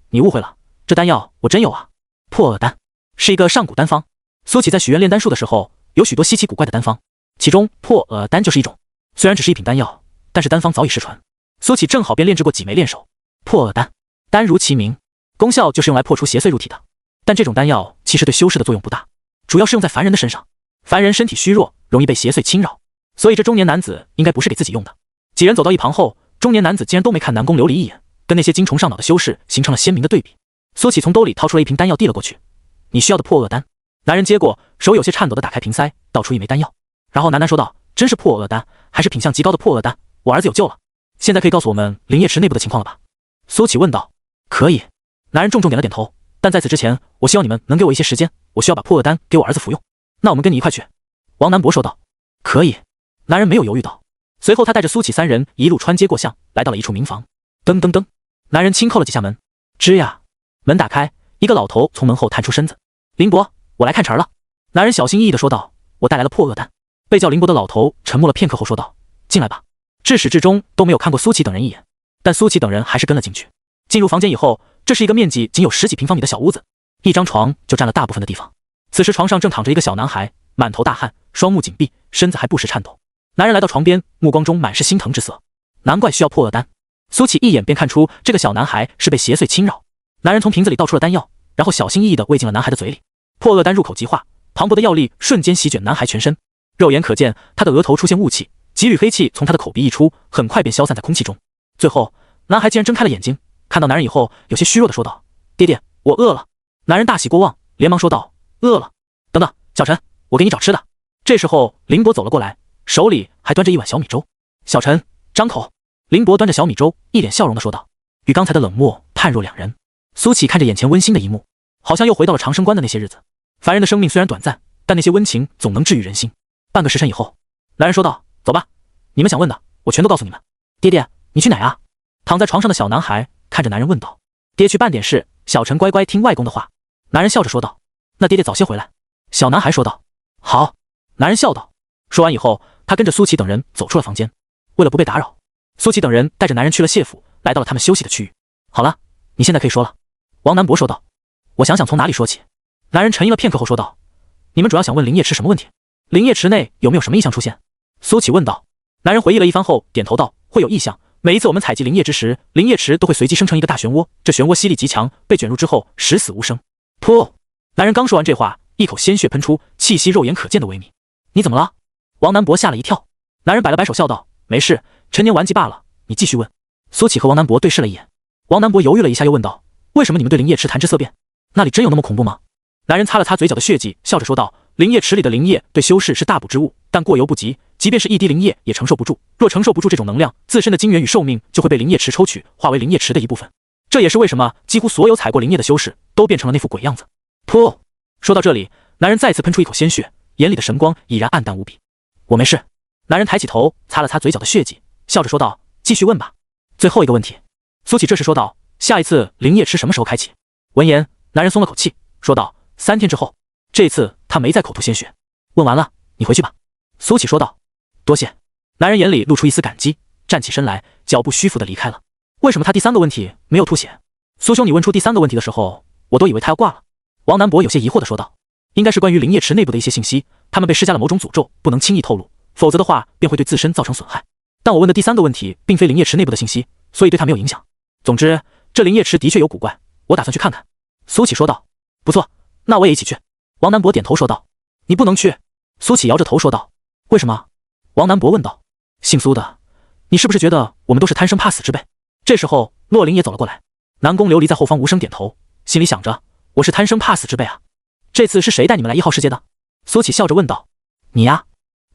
你误会了，这丹药我真有啊。破厄丹是一个上古丹方，苏琪在许愿炼丹术的时候，有许多稀奇古怪的丹方，其中破厄丹就是一种。虽然只是一品丹药，但是丹方早已失传。苏琪正好便炼制过几枚炼手。破厄丹，丹如其名，功效就是用来破除邪祟入体的。但这种丹药其实对修士的作用不大，主要是用在凡人的身上。凡人身体虚弱，容易被邪祟侵扰，所以这中年男子应该不是给自己用的。几人走到一旁后，中年男子竟然都没看南宫琉璃一眼，跟那些精虫上脑的修士形成了鲜明的对比。苏启从兜里掏出了一瓶丹药递了过去，你需要的破厄丹。男人接过，手有些颤抖地打开瓶塞，倒出一枚丹药，然后喃喃说道：真是破厄丹，还是品相极高的破厄丹，我儿子有救了。现在可以告诉我们灵液池内部的情况了吧？苏启问道。可以。男人重重点了点头，但在此之前，我希望你们能给我一些时间，我需要把破厄丹给我儿子服用。那我们跟你一块去。王南博说道。可以。男人没有犹豫道。随后他带着苏启三人一路穿街过巷，来到了一处民房。噔噔噔，男人轻叩了几下门。吱呀，门打开，一个老头从门后探出身子。林伯，我来看茬了。男人小心翼翼地说道。我带来了破厄丹。被叫林伯的老头沉默了片刻后说道。进来吧。至始至终都没有看过苏启等人一眼，但苏启等人还是跟了进去。进入房间以后，这是一个面积仅有10几平方米的小屋子，一张床就占了大部分的地方。此时床上正躺着一个小男孩，满头大汗，双目紧闭，身子还不时颤抖。男人来到床边，目光中满是心疼之色。难怪需要破厄丹。苏启一眼便看出这个小男孩是被邪祟侵扰。男人从瓶子里倒出了丹药，然后小心翼翼地喂进了男孩的嘴里。破厄丹入口即化，磅礴的药力瞬间席卷男孩全身。肉眼可见，他的额头出现雾气，几缕黑气从他的口鼻溢出，很快便消散在空气中。最后，男孩竟然睁开了眼睛，看到男人以后，有些虚弱地说道：爹爹，我饿了。男人大喜过望，连忙说道：饿了？等等，小陈，我给你找吃的。这时候，林伯走了过来，手里还端着一碗小米粥。小陈，张口。林伯端着小米粥，一脸笑容地说道。与刚才的冷漠判若两人。苏启看着眼前温馨的一幕，好像又回到了长生关的那些日子。凡人的生命虽然短暂，但那些温情总能治愈人心。半个时辰以后，男人说道：走吧，你们想问的，我全都告诉你们。爹爹，你去哪啊？躺在床上的小男孩看着男人问道。爹去办点事，小陈乖乖听外公的话。男人笑着说道。那爹爹早些回来。小男孩说道。好。男人笑道。说完以后，他跟着苏启等人走出了房间。为了不被打扰，苏启等人带着男人去了谢府，来到了他们休息的区域。好了，你现在可以说了。王南博说道。我想想从哪里说起。男人沉吟了片刻后说道。你们主要想问灵液池什么问题？灵液池内有没有什么异象出现？苏启问道。男人回忆了一番后点头道。会有异象，每一次我们采集灵液之时，灵液池都会随即生成一个大漩涡，这漩涡吸力极强，被卷入之后十死无生。噗！男人刚说完这话，一口鲜血喷出，气息肉眼可见的微密。你怎么了？王南博吓了一跳。男人摆了摆手笑道。没事，陈年顽疾罢了，你继续问。苏启和王南博对视了一眼。王南博犹豫了一下又问道。为什么你们对灵液池谈之色变？那里真有那么恐怖吗？男人擦了擦嘴角的血迹，笑着说道。灵液池里的灵液对修士是大补之物，但过犹不及，即便是一滴灵液也承受不住。若承受不住这种能量，自身的精元与寿命就会被灵液池抽取，化为灵液池的一部分。这也是为什么几乎所有采过灵液的修士都变成了那副鬼样子。噗！说到这里，男人再次喷出一口鲜血，眼里的神光已然暗淡无比。我没事。男人抬起头，擦了擦嘴角的血迹，笑着说道。继续问吧。最后一个问题。苏启这时说道。下一次灵液池什么时候开启？闻言，男人松了口气，说道。3天之后。这次他没再口吐鲜血。问完了，你回去吧。苏启说道。多谢。男人眼里露出一丝感激，站起身来，脚步虚浮地离开了。为什么他第3个问题没有吐血？苏兄，你问出第3个问题的时候，我都以为他要挂了。王南博有些疑惑地说道。应该是关于灵液池内部的一些信息，他们被施加了某种诅咒，不能轻易透露，否则的话便会对自身造成损害。但我问的第3个问题并非灵液池内部的信息，所以对他没有影响。总之，这灵液池的确有古怪，我打算去看看。苏启说道。不错，那我也一起去。王南博点头说道。你不能去。苏启摇着头说道。为什么？王南博问道。姓苏的，你是不是觉得我们都是贪生怕死之辈？这时候，洛林也走了过来。南宫琉璃在后方无声点头，心里想着，我是贪生怕死之辈啊。这次是谁带你们来1号世界的？苏启笑着问道。你呀。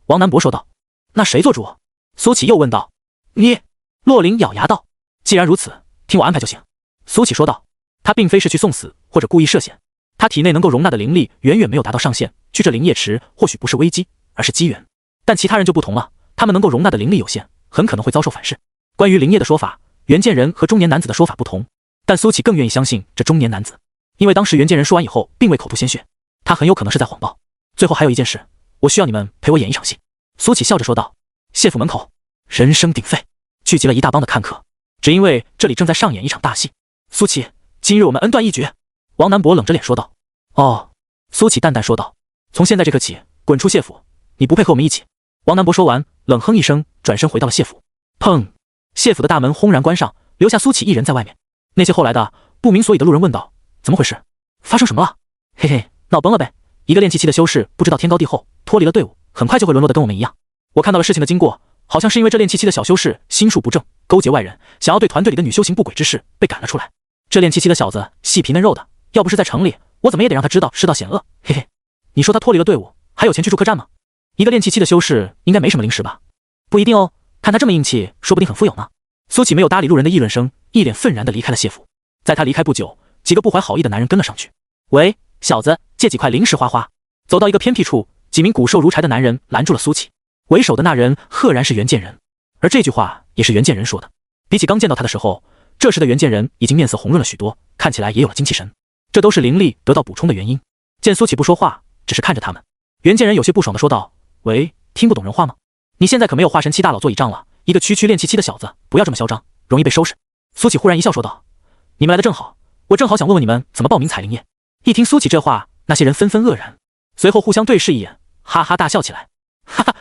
王南博说道。那谁做主？苏启又问道。你。洛林咬牙道。既然如此，听我安排就行。苏启说道。他并非是去送死或者故意涉险，他体内能够容纳的灵力远远没有达到上限，去这灵液池或许不是危机，而是机缘。但其他人就不同了，他们能够容纳的灵力有限，很可能会遭受反噬。关于灵液的说法，袁建仁和中年男子的说法不同，但苏启更愿意相信这中年男子，因为当时袁建仁说完以后并未口吐鲜血，他很有可能是在谎报。最后还有一件事，我需要你们陪我演一场戏。苏启笑着说道。谢府门口人声鼎沸，聚集了一大帮的看客，只因为这里正在上演一场大戏。苏启，今日我们恩断义绝。王南博冷着脸说道。哦。苏启淡淡说道。从现在这刻起，滚出谢府，你不配和我们一起。王南博说完，冷哼一声，转身回到了谢府。砰！谢府的大门轰然关上，留下苏启一人在外面。那些后来的不明所以的路人问道：怎么回事？发生什么了？嘿嘿，闹崩了呗。一个练气期的修士不知道天高地厚，脱离了队伍，很快就会沦落得跟我们一样。我看到了事情的经过，好像是因为这练气期的小修士心术不正，勾结外人，想要对团队里的女修行不轨之事，被赶了出来。这练气期的小子细皮嫩肉的，要不是在城里，我怎么也得让他知道世道险恶。嘿嘿，你说他脱离了队伍，还有钱去住客栈吗？一个练气期的修士应该没什么零食吧？不一定哦，看他这么硬气，说不定很富有呢。苏启没有搭理路人的议论声，一脸愤然地离开了谢府。在他离开不久，几个不怀好意的男人跟了上去。喂，小子，借几块零食花花。走到一个偏僻处，几名骨瘦如柴的男人拦住了苏启。为首的那人赫然是袁建仁，而这句话也是袁建仁说的。比起刚见到他的时候，这时的袁建仁已经面色红润了许多，看起来也有了精气神。这都是灵力得到补充的原因。见苏启不说话，只是看着他们，袁建仁有些不爽地说道：“喂，听不懂人话吗？你现在可没有化神期大佬做倚仗了，一个区练气期的小子，不要这么嚣张，容易被收拾。”苏启忽然一笑说道：“你们来的正好，我正好想问问你们怎么报名采灵液。”一听苏启这话，那些人纷纷愕然，随后互相对视一眼，哈哈大笑起来。哈哈，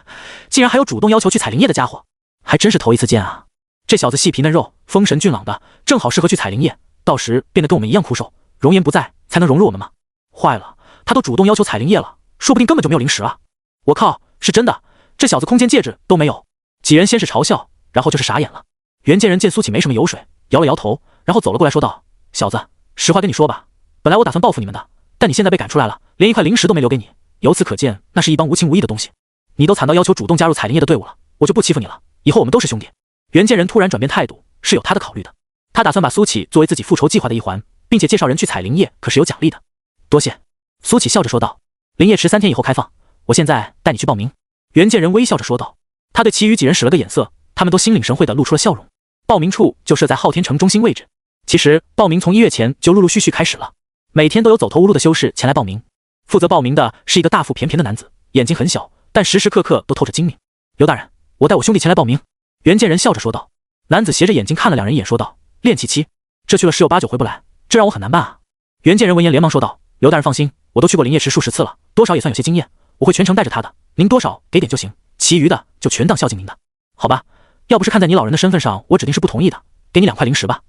竟然还有主动要求去采灵液的家伙，还真是头一次见啊！这小子细皮嫩肉，丰神俊朗的，正好适合去采灵液，到时变得跟我们一样枯瘦，容颜不在，才能融入我们吗？坏了，他都主动要求采灵液了，说不定根本就没有零食啊！我靠，是真的，这小子空间戒指都没有。几人先是嘲笑，然后就是傻眼了。袁建仁见苏启没什么油水，摇了摇头，然后走了过来说道：“小子，实话跟你说吧，本来我打算报复你们的，但你现在被赶出来了，连一块零食都没留给你，由此可见，那是一帮无情无义的东西。你都惨到要求主动加入采灵液的队伍了，我就不欺负你了，以后我们都是兄弟。”袁建仁突然转变态度，是有他的考虑的。他打算把苏启作为自己复仇计划的一环，并且介绍人去采灵液，可是有奖励的。多谢。苏启笑着说道：“灵液池3天以后开放，我现在带你去报名。”袁建仁微笑着说道。他对其余几人使了个眼色，他们都心领神会地露出了笑容。报名处就设在昊天城中心位置。其实报名从1月前就陆陆续续开始了，每天都有走投无路的修士前来报名。负责报名的是一个大腹便便的男子，眼睛很小，但时时刻刻都透着精明。刘大人，我带我兄弟前来报名。袁建仁笑着说道。男子斜着眼睛看了两人一眼，说道：“练气期，这去了10有8九回不来，这让我很难办啊。”袁建仁闻言连忙说道：“刘大人放心，我都去过灵液池数十次了，多少也算有些经验，我会全程带着他的，您多少给点就行，其余的就全当孝敬您的。好吧，要不是看在你老人的身份上，我指定是不同意的，给你2块零食吧。”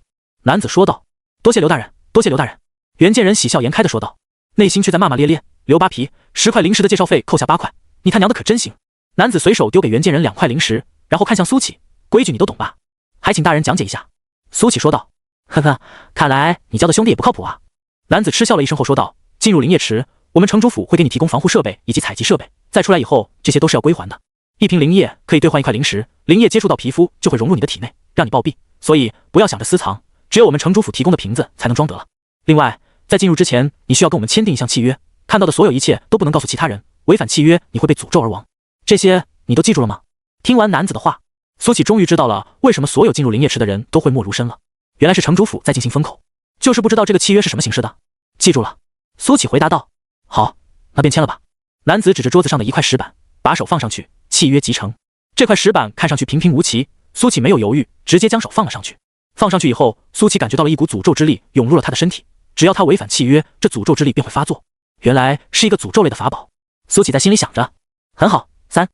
男子说道。多谢刘大人，多谢刘大人。袁建仁喜笑颜开的说道，内心却在骂骂咧咧：“刘扒皮，10块零食的介绍费扣下8块，你他娘的可真行。”男子随手丢给袁建仁2块零食，然后看向苏启：“规矩你都懂吧？还请大人讲解一下。”苏启说道：“呵呵，看来你交的兄弟也不靠谱啊。”男子嗤笑了一声后说道：“进入灵液池，我们城主府会给你提供防护设备以及采集设备，再出来以后，这些都是要归还的。1瓶灵液可以兑换1块零食，灵液接触到皮肤就会融入你的体内，让你暴毙，所以不要想着私藏，只有我们城主府提供的瓶子才能装得了。另外，在进入之前，你需要跟我们签订一项契约，看到的所有一切都不能告诉其他人，违反契约你会被诅咒而亡。这些你都记住了吗？”听完男子的话，苏启终于知道了为什么所有进入灵液池的人都讳莫如深了，原来是城主府在进行风口，就是不知道这个契约是什么形式的。记住了，苏启回答道。好，那便签了吧。男子指着桌子上的一块石板，把手放上去，契约即成。这块石板看上去平平无奇，苏启没有犹豫，直接将手放了上去。放上去以后，苏启感觉到了一股诅咒之力涌入了他的身体，只要他违反契约，这诅咒之力便会发作。原来是一个诅咒类的法宝。苏启在心里想着，很好，3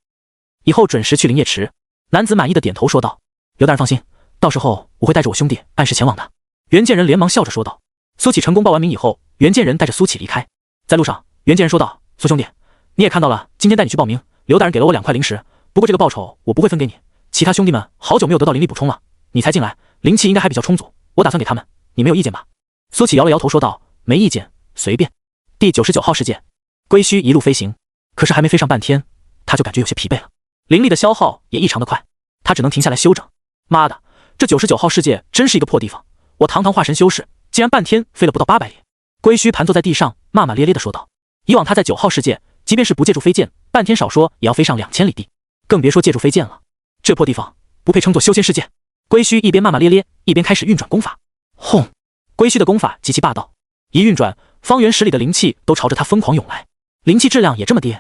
以后准时去灵液池。男子满意的点头说道：“刘大人放心，到时候我会带着我兄弟按时前往的。”袁建仁连忙笑着说道。苏启成功报完名以后，袁建仁带着苏启离开。在路上，袁建仁说道：“苏兄弟，你也看到了，今天带你去报名，刘大人给了我2块零食，不过这个报酬我不会分给你，其他兄弟们好久没有得到灵力补充了，你才进来，灵气应该还比较充足，我打算给他们，你没有意见吧？”苏启摇了摇头说道：“没意见，随便。”第99号世界，归墟一路飞行，可是还没飞上半天，他就感觉有些疲惫了，灵力的消耗也异常的快，他只能停下来休整。妈的，这99号世界真是一个破地方，我堂堂化神修士，竟然半天飞了不到800里。归墟盘坐在地上，骂骂咧咧的说道。以往他在9号世界，即便是不借助飞剑，半天少说也要飞上2000里地，更别说借助飞剑了。这破地方不配称作修仙世界。归墟一边骂骂咧咧，一边开始运转功法。轰！归墟的功法极其霸道，一运转，方圆10里的灵气都朝着他疯狂涌来。灵气质量也这么低？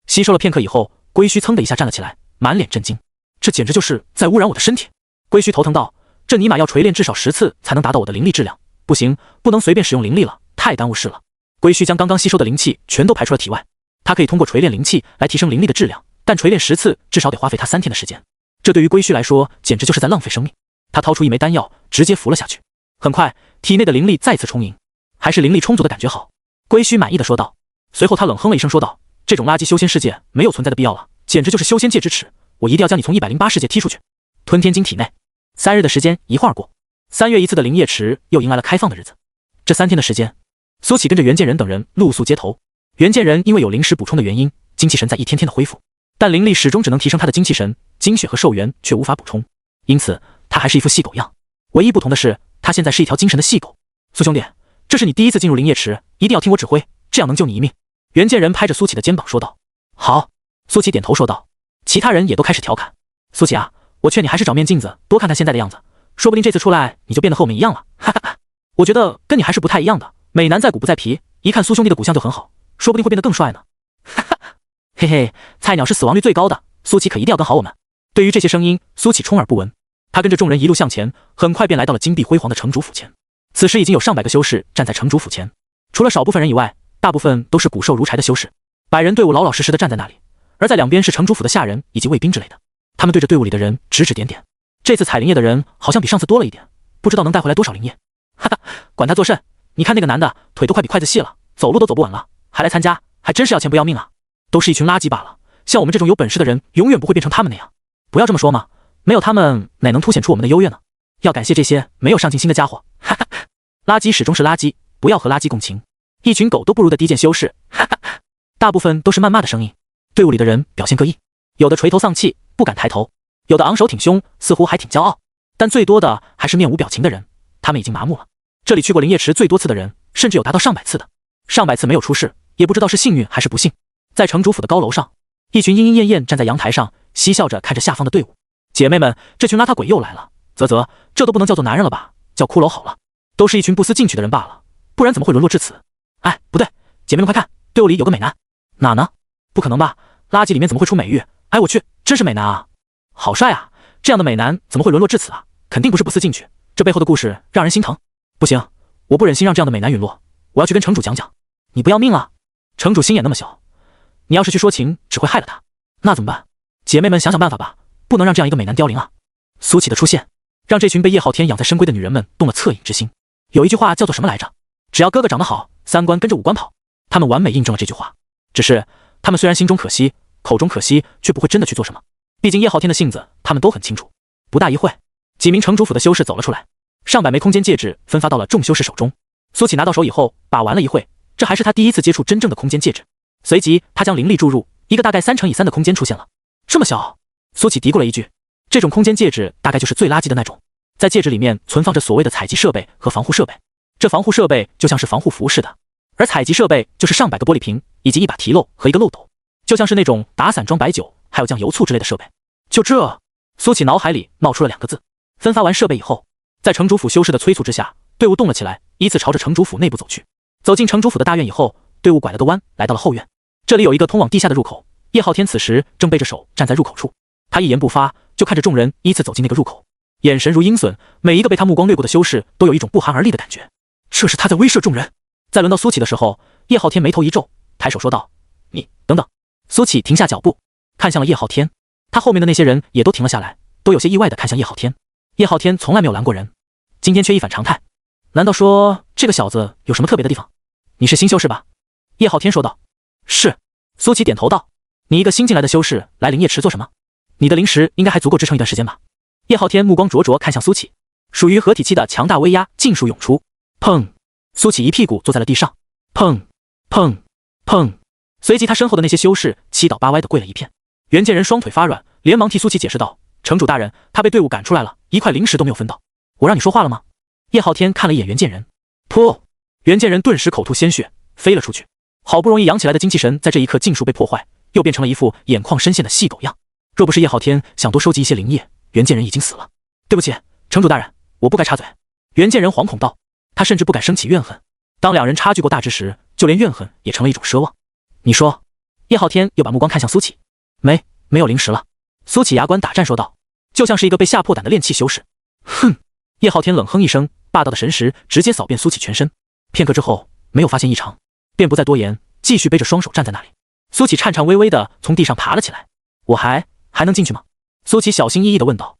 吸收了片刻以后，归墟噌的一下站了起来，满脸震惊，这简直就是在污染我的身体。归墟头疼道：“这尼玛要锤炼至少10次才能达到我的灵力质量，不行，不能随便使用灵力了，太耽误事了。”归墟将刚刚吸收的灵气全都排出了体外，他可以通过锤炼灵气来提升灵力的质量，但锤炼10次至少得花费他3天的时间，这对于归墟来说简直就是在浪费生命。他掏出一枚丹药，直接服了下去。很快，体内的灵力再次充盈，还是灵力充足的感觉好。归墟满意的说道。随后他冷哼了一声说道：“这种垃圾修仙世界没有存在的必要了，简直就是修仙界之耻。我一定要将你从108世界踢出去。吞天晶体内，3日的时间一晃而过，3月一次的灵液池又迎来了开放的日子。这3天的时间，苏启跟着袁建仁等人露宿街头。袁建仁因为有灵石补充的原因，精气神在一天天的恢复，但灵力始终只能提升他的精气神，精血和寿元却无法补充，因此他还是一副细狗样。唯一不同的是，他现在是一条精神的细狗。苏兄弟，这是你第一次进入灵液池，一定要听我指挥，这样能救你一命。袁建仁拍着苏启的肩膀说道。好，苏启点头说道。其他人也都开始调侃。苏启啊，我劝你还是找面镜子多看看现在的样子，说不定这次出来你就变得和我们一样了。哈哈哈，我觉得跟你还是不太一样的，美男在骨不在皮，一看苏兄弟的骨相就很好，说不定会变得更帅呢。哈哈，嘿嘿，菜鸟是死亡率最高的，苏启可一定要跟好我们。对于这些声音，苏启充耳不闻。他跟着众人一路向前，很快便来到了金碧辉煌的城主府前。此时已经有上百个修士站在城主府前，除了少部分人以外，大部分都是骨瘦如柴的修士。100人队伍老老实实的站在那里，而在两边是城主府的下人以及卫兵之类的。他们对着队伍里的人指指点点。这次采灵液的人好像比上次多了一点，不知道能带回来多少灵液。哈哈，管他作甚！你看那个男的腿都快比筷子细了，走路都走不稳了，还来参加，还真是要钱不要命啊！都是一群垃圾罢了。像我们这种有本事的人，永远不会变成他们那样。不要这么说嘛，没有他们，哪能凸显出我们的优越呢？要感谢这些没有上进心的家伙。哈哈，垃圾始终是垃圾，不要和垃圾共情。一群狗都不如的低贱修士。哈哈，大部分都是谩骂的声音。队伍里的人表现各异，有的垂头丧气，不敢抬头；有的昂首挺胸，似乎还挺骄傲。但最多的还是面无表情的人，他们已经麻木了。这里去过灵液池最多次的人，甚至有达到上百次的。上百次没有出事，也不知道是幸运还是不幸。在城主府的高楼上，一群莺莺燕燕站在阳台上，嬉笑着看着下方的队伍。姐妹们，这群邋遢鬼又来了。啧啧，这都不能叫做男人了吧，叫骷髅好了。都是一群不思进取的人罢了，不然怎么会沦落至此？哎，不对，姐妹们快看，队伍里有个美男。哪呢？不可能吧，垃圾里面怎么会出美玉？哎，我去，真是美男啊，好帅啊！这样的美男怎么会沦落至此啊？肯定不是不思进取，这背后的故事让人心疼。不行，我不忍心让这样的美男陨落，我要去跟城主讲讲。你不要命了？城主心眼那么小，你要是去说情，只会害了他。那怎么办？姐妹们想想办法吧，不能让这样一个美男凋零啊！苏启的出现，让这群被叶浩天养在深闺的女人们动了恻隐之心。有一句话叫做什么来着？只要哥哥长得好，三观跟着五官跑。他们完美印证了这句话。只是他们虽然心中可惜，口中可惜，却不会真的去做什么。毕竟叶浩天的性子，他们都很清楚。不大一会，几名城主府的修士走了出来，上百枚空间戒指分发到了众修士手中。苏启拿到手以后，把玩了一会，这还是他第一次接触真正的空间戒指。随即，他将灵力注入，一个大概3×3的空间出现了。这么小？苏启嘀咕了一句。这种空间戒指大概就是最垃圾的那种，在戒指里面存放着所谓的采集设备和防护设备。这防护设备就像是防护服似的，而采集设备就是上百个玻璃瓶以及一把提漏和一个漏斗，就像是那种打伞装白酒还有酱油醋之类的设备。就这，苏启脑海里冒出了2个字。分发完设备以后，在城主府修士的催促之下，队伍动了起来，依次朝着城主府内部走去。走进城主府的大院以后，队伍拐了个弯，来到了后院。这里有一个通往地下的入口，叶浩天此时正背着手站在入口处，他一言不发，就看着众人依次走进那个入口，眼神如鹰隼，每一个被他目光掠过的修士都有一种不寒而栗的感觉。这是他在威慑众人。在轮到苏启的时候，叶浩天眉头一皱，抬手说道：“你等等。”苏启停下脚步，看向了叶浩天。他后面的那些人也都停了下来，都有些意外地看向叶浩天。叶浩天从来没有拦过人，今天却一反常态。难道说这个小子有什么特别的地方？你是新修士吧？叶浩天说道。是。苏启点头道。你一个新进来的修士来灵液池做什么？你的灵石应该还足够支撑一段时间吧？叶浩天目光灼灼看向苏启，属于合体期的强大威压尽数涌出。砰！苏启一屁股坐在了地上。砰砰砰！随即他身后的那些修士七倒八歪地跪了一片。袁建仁双腿发软，连忙替苏启解释道：“城主大人，他被队伍赶出来了，一块灵石都没有分到。我让你说话了吗？”叶浩天看了一眼袁建仁，噗！袁建仁顿时口吐鲜血，飞了出去。好不容易养起来的精气神，在这一刻尽数被破坏，又变成了一副眼眶深陷的细狗样。若不是叶浩天想多收集一些灵液，袁建仁已经死了。对不起，城主大人，我不该插嘴。袁建仁惶恐道，他甚至不敢升起怨恨。当两人差距够大之时，就连怨恨也成了一种奢望。你说？叶浩天又把目光看向苏启。没有灵石了。苏启牙关打颤说道，就像是一个被吓破胆的炼气修士。哼！叶浩天冷哼一声，霸道的神识直接扫遍苏启全身。片刻之后，没有发现异常，便不再多言，继续背着双手站在那里。苏启颤颤巍巍地从地上爬了起来。我还能进去吗？苏启小心翼翼地问道。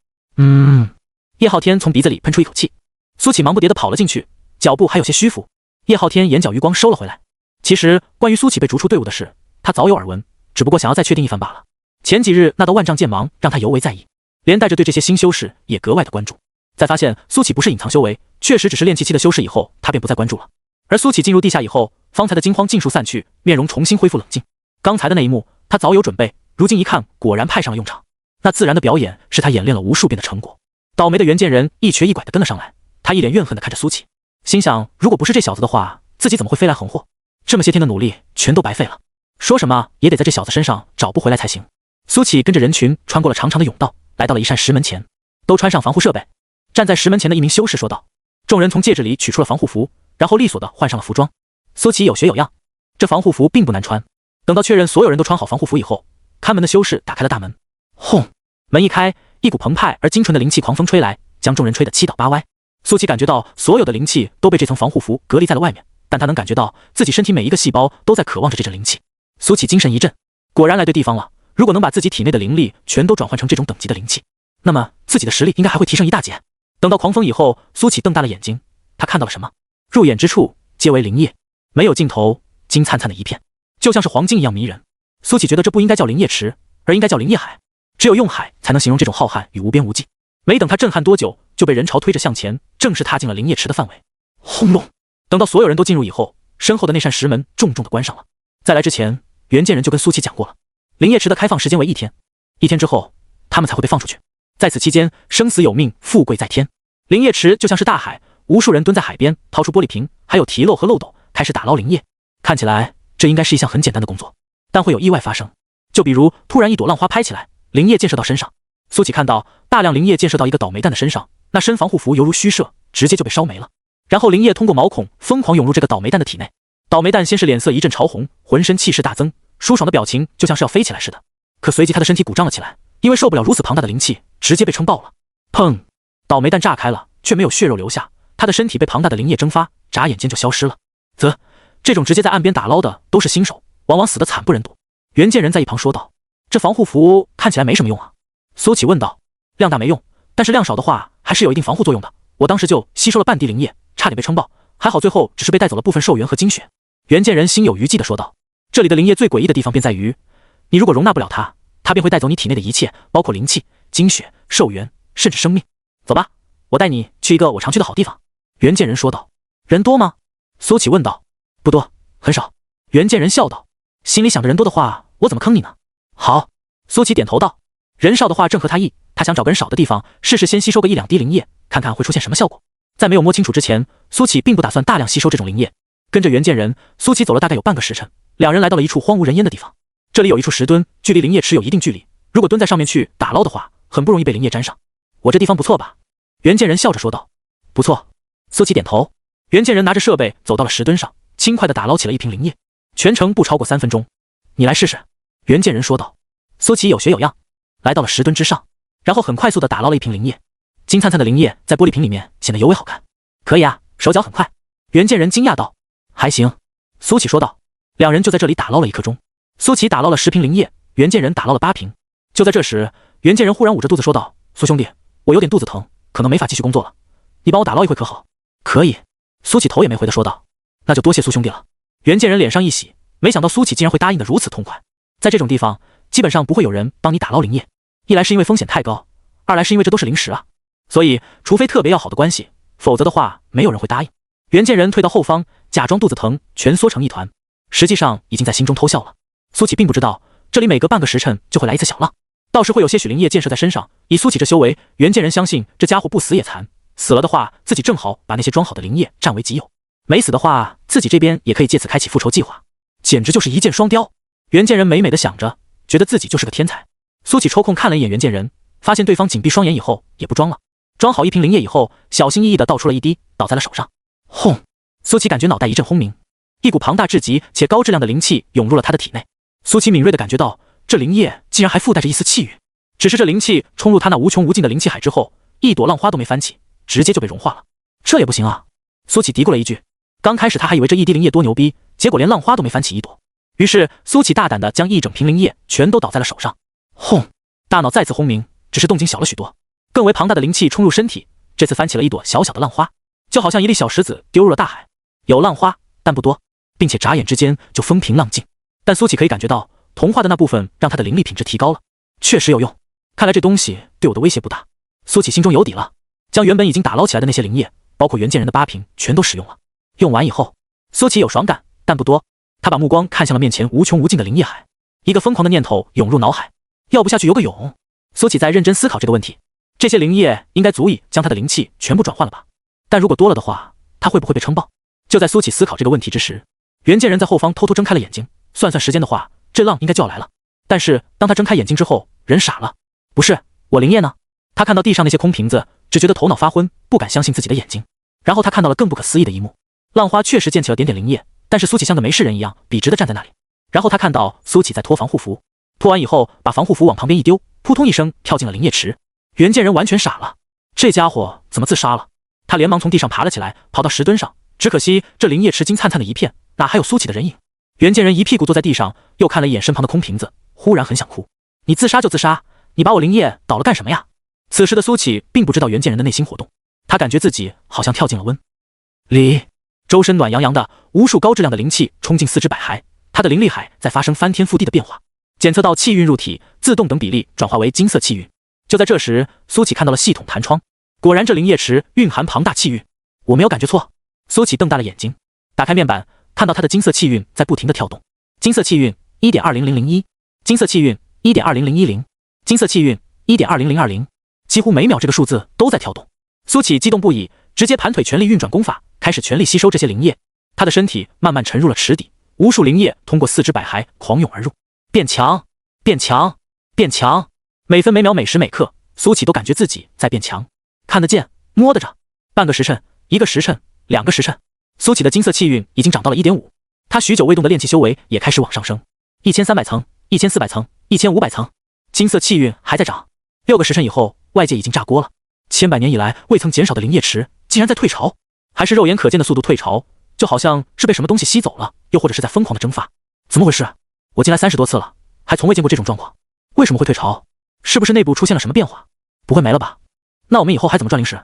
叶浩天从鼻子里喷出一口气。苏启忙不迭地跑了进去，脚步还有些虚浮。叶浩天眼角余光收了回来。其实关于苏启被逐出队伍的事，他早有耳闻，只不过想要再确定一番罢了。前几日那道万丈剑芒让他尤为在意，连带着对这些新修士也格外的关注。在发现苏启不是隐藏修为，确实只是炼气期的修士以后，他便不再关注了。而苏启进入地下以后，方才的惊慌尽数散去，面容重新恢复冷静。刚才的那一幕，他早有准备，如今一看，果然派上了用场。那自然的表演是他演练了无数遍的成果。倒霉的袁剑人一瘸一拐地跟了上来，他一脸怨恨地看着苏启，心想如果不是这小子的话，自己怎么会飞来横祸？这么些天的努力全都白费了，说什么也得在这小子身上找不回来才行。苏启跟着人群穿过了长长的甬道，来到了一扇石门前，都穿上防护设备。站在石门前的一名修士说道。众人从戒指里取出了防护服，然后利索地换上了服装。苏启有学有样，这防护服并不难穿。等到确认所有人都穿好防护服以后，看门的修士打开了大门。轰！门一开，一股澎湃而精纯的灵气狂风吹来，将众人吹得七倒八歪。苏启感觉到所有的灵气都被这层防护服隔离在了外面，但他能感觉到自己身体每一个细胞都在渴望着这阵灵气。苏启精神一振，果然来对地方了。如果能把自己体内的灵力全都转换成这种等级的灵气，那么自己的实力应该还会提升一大截。等到狂风以后，苏启瞪大了眼睛，他看到了什么？入眼之处皆为灵液，没有尽头，金灿灿的一片，就像是黄金一样迷人。苏启觉得这不应该叫灵液池，而应该叫灵液海，只有用海才能形容这种浩瀚与无边无际。没等他震撼多久，就被人潮推着向前，正式踏进了灵液池的范围。轰隆！等到所有人都进入以后，身后的那扇石门重重地关上了。在来之前，袁剑人就跟苏启讲过了，灵液池的开放时间为1天，1天之后他们才会被放出去。在此期间，生死有命，富贵在天。灵液池就像是大海，无数人蹲在海边，掏出玻璃瓶，还有提漏和漏斗，开始打捞灵液。看起来这应该是一项很简单的工作，但会有意外发生。就比如突然一朵浪花拍起来，灵液溅射到身上。苏启看到大量灵液溅射到一个倒霉蛋的身上，那身防护服犹如虚设，直接就被烧没了。然后灵液通过毛孔疯狂涌入这个倒霉蛋的体内。倒霉蛋先是脸色一阵潮红，浑身气势大增，舒爽的表情就像是要飞起来似的。可随即他的身体鼓胀了起来，因为受不了如此庞大的灵气，直接被撑爆了。砰！倒霉蛋炸开了，却没有血肉留下，他的身体被庞大的灵液蒸发，眨眼间就消失了。这种直接在岸边打捞的都是新手，往往死得惨不忍睹。袁剑人在一旁说道：“这防护服看起来没什么用啊。”苏启问道：“量大没用，但是量少的话还是有一定防护作用的。我当时就吸收了半滴灵液，差点被撑爆，还好最后只是被带走了部分寿元和精血。”袁剑人心有余悸地说道：“这里的灵液最诡异的地方便在于，你如果容纳不了它，它便会带走你体内的一切，包括灵气、精血、寿元，甚至生命。走吧，我带你去一个我常去的好地方。”袁剑人说道。“人多吗？”苏启问道。“不多，很少。”袁剑人笑道，心里想着人多的话，我怎么坑你呢？好。苏启点头道。人少的话正合他意，他想找个人少的地方，试试先吸收个1-2滴灵液，看看会出现什么效果。在没有摸清楚之前，苏启并不打算大量吸收这种灵液。跟着袁剑人，苏启走了大概有半个时辰，两人来到了一处荒无人烟的地方。这里有一处石墩，距离灵液池有一定距离，如果蹲在上面去打捞的话，很不容易被灵液沾上。我这地方不错吧？袁剑人笑着说道。不错。苏启点头。袁剑人拿着设备走到了石墩上，轻快地打捞起了一瓶灵液，全程不超过3分钟。你来试试。袁剑人说道。苏启有学有样，来到了石墩之上，然后很快速地打捞了一瓶灵液。金灿灿的灵液在玻璃瓶里面显得尤为好看。可以啊，手脚很快。袁剑人惊讶道。还行。苏启说道。两人就在这里打捞了1刻钟。苏启打捞了10瓶灵液，袁剑人打捞了8瓶。就在这时，袁剑人忽然捂着肚子说道：“苏兄弟，我有点肚子疼，可能没法继续工作了，你帮我打捞一会可好？”“可以。”苏启头也没回的说道。“那就多谢苏兄弟了。”袁剑人脸上一喜，没想到苏启竟然会答应的如此痛快。在这种地方，基本上不会有人帮你打捞灵液，一来是因为风险太高，二来是因为这都是灵石啊，所以除非特别要好的关系，否则的话没有人会答应。袁剑人退到后方，假装肚子疼，蜷缩成一团，实际上已经在心中偷笑了。苏启并不知道，这里每隔半个时辰就会来一次小浪，到时会有些许灵液溅射在身上。以苏启这修为，袁剑人相信这家伙不死也残，死了的话，自己正好把那些装好的灵液占为己有；没死的话，自己这边也可以借此开启复仇计划，简直就是一箭双雕。袁剑人美美的想着，觉得自己就是个天才。苏启抽空看了一眼袁剑人，发现对方紧闭双眼以后也不装了，装好一瓶灵液以后，小心翼翼地倒出了一滴，倒在了手上。轰！苏启感觉脑袋一阵轰鸣，一股庞大至极且高质量的灵气涌入了他的体内。苏启敏锐地感觉到，这灵液竟然还附带着一丝气运，只是这灵气冲入他那无穷无尽的灵气海之后，一朵浪花都没翻起，直接就被融化了。这也不行啊！苏启嘀咕了一句。刚开始他还以为这一滴灵液多牛逼，结果连浪花都没翻起一朵。于是苏启大胆地将一整瓶灵液全都倒在了手上。轰！大脑再次轰鸣，只是动静小了许多，更为庞大的灵气冲入身体，这次翻起了一朵小小的浪花，就好像一粒小石子丢入了大海，有浪花，但不多，并且眨眼之间就风平浪静。但苏启可以感觉到，同化的那部分让他的灵力品质提高了，确实有用，看来这东西对我的威胁不大。苏启心中有底了，将原本已经打捞起来的那些灵液，包括袁剑人的8瓶，全都使用了。用完以后，苏启有爽感，但不多。他把目光看向了面前无穷无尽的灵液海，一个疯狂的念头涌入脑海：要不下去游个泳？苏启在认真思考这个问题。这些灵液应该足以将他的灵气全部转换了吧？但如果多了的话，他会不会被撑爆？就在苏启思考这个问题之时，袁剑人在后方偷偷睁开了眼睛。算算时间的话，这浪应该就要来了。但是当他睁开眼睛之后，人傻了。不是，我灵液呢？他看到地上那些空瓶子，只觉得头脑发昏，不敢相信自己的眼睛。然后他看到了更不可思议的一幕，浪花确实溅起了点点灵液，但是苏启像个没事人一样笔直地站在那里。然后他看到苏启在脱防护服，脱完以后把防护服往旁边一丢，扑通一声跳进了灵液池。袁剑人完全傻了，这家伙怎么自杀了？他连忙从地上爬了起来，跑到石墩上。只可惜这灵液池金灿灿的一片，哪还有苏启的人影？袁剑人一屁股坐在地上，又看了一眼身旁的空瓶子，忽然很想哭。你自杀就自杀，你把我灵液倒了干什么呀？此时的苏启并不知道袁剑人的内心活动，他感觉自己好像跳进了温里，周身暖洋洋的，无数高质量的灵气冲进四肢百骸，他的灵力海在发生翻天覆地的变化。检测到气运入体，自动等比例转化为金色气运。就在这时，苏启看到了系统弹窗，果然这灵液池蕴含庞大气运，我没有感觉错。苏启瞪大了眼睛，打开面板，看到他的金色气运在不停地跳动。金色气运 1.20001， 金色气运 1.20010， 金色气运 1.20020， 几乎每秒这个数字都在跳动。苏启激动不已，直接盘腿全力运转功法，开始全力吸收这些灵液。他的身体慢慢沉入了池底，无数灵液通过四肢百骸狂涌而入，变强，变强，变强。每分每秒每时每刻，苏启都感觉自己在变强，看得见，摸得着。半个时辰，1个时辰，2个时辰，苏启的金色气运已经涨到了 1.5， 他许久未动的炼气修为也开始往上升，1300层，1400层，1500层，金色气运还在涨。6个时辰以后，外界已经炸锅了，千百年以来未曾减少的灵液池竟然在退潮，还是肉眼可见的速度退潮，就好像是被什么东西吸走了，又或者是在疯狂的蒸发。怎么回事？我进来30多次了，还从未见过这种状况，为什么会退潮？是不是内部出现了什么变化？不会没了吧？那我们以后还怎么赚灵石？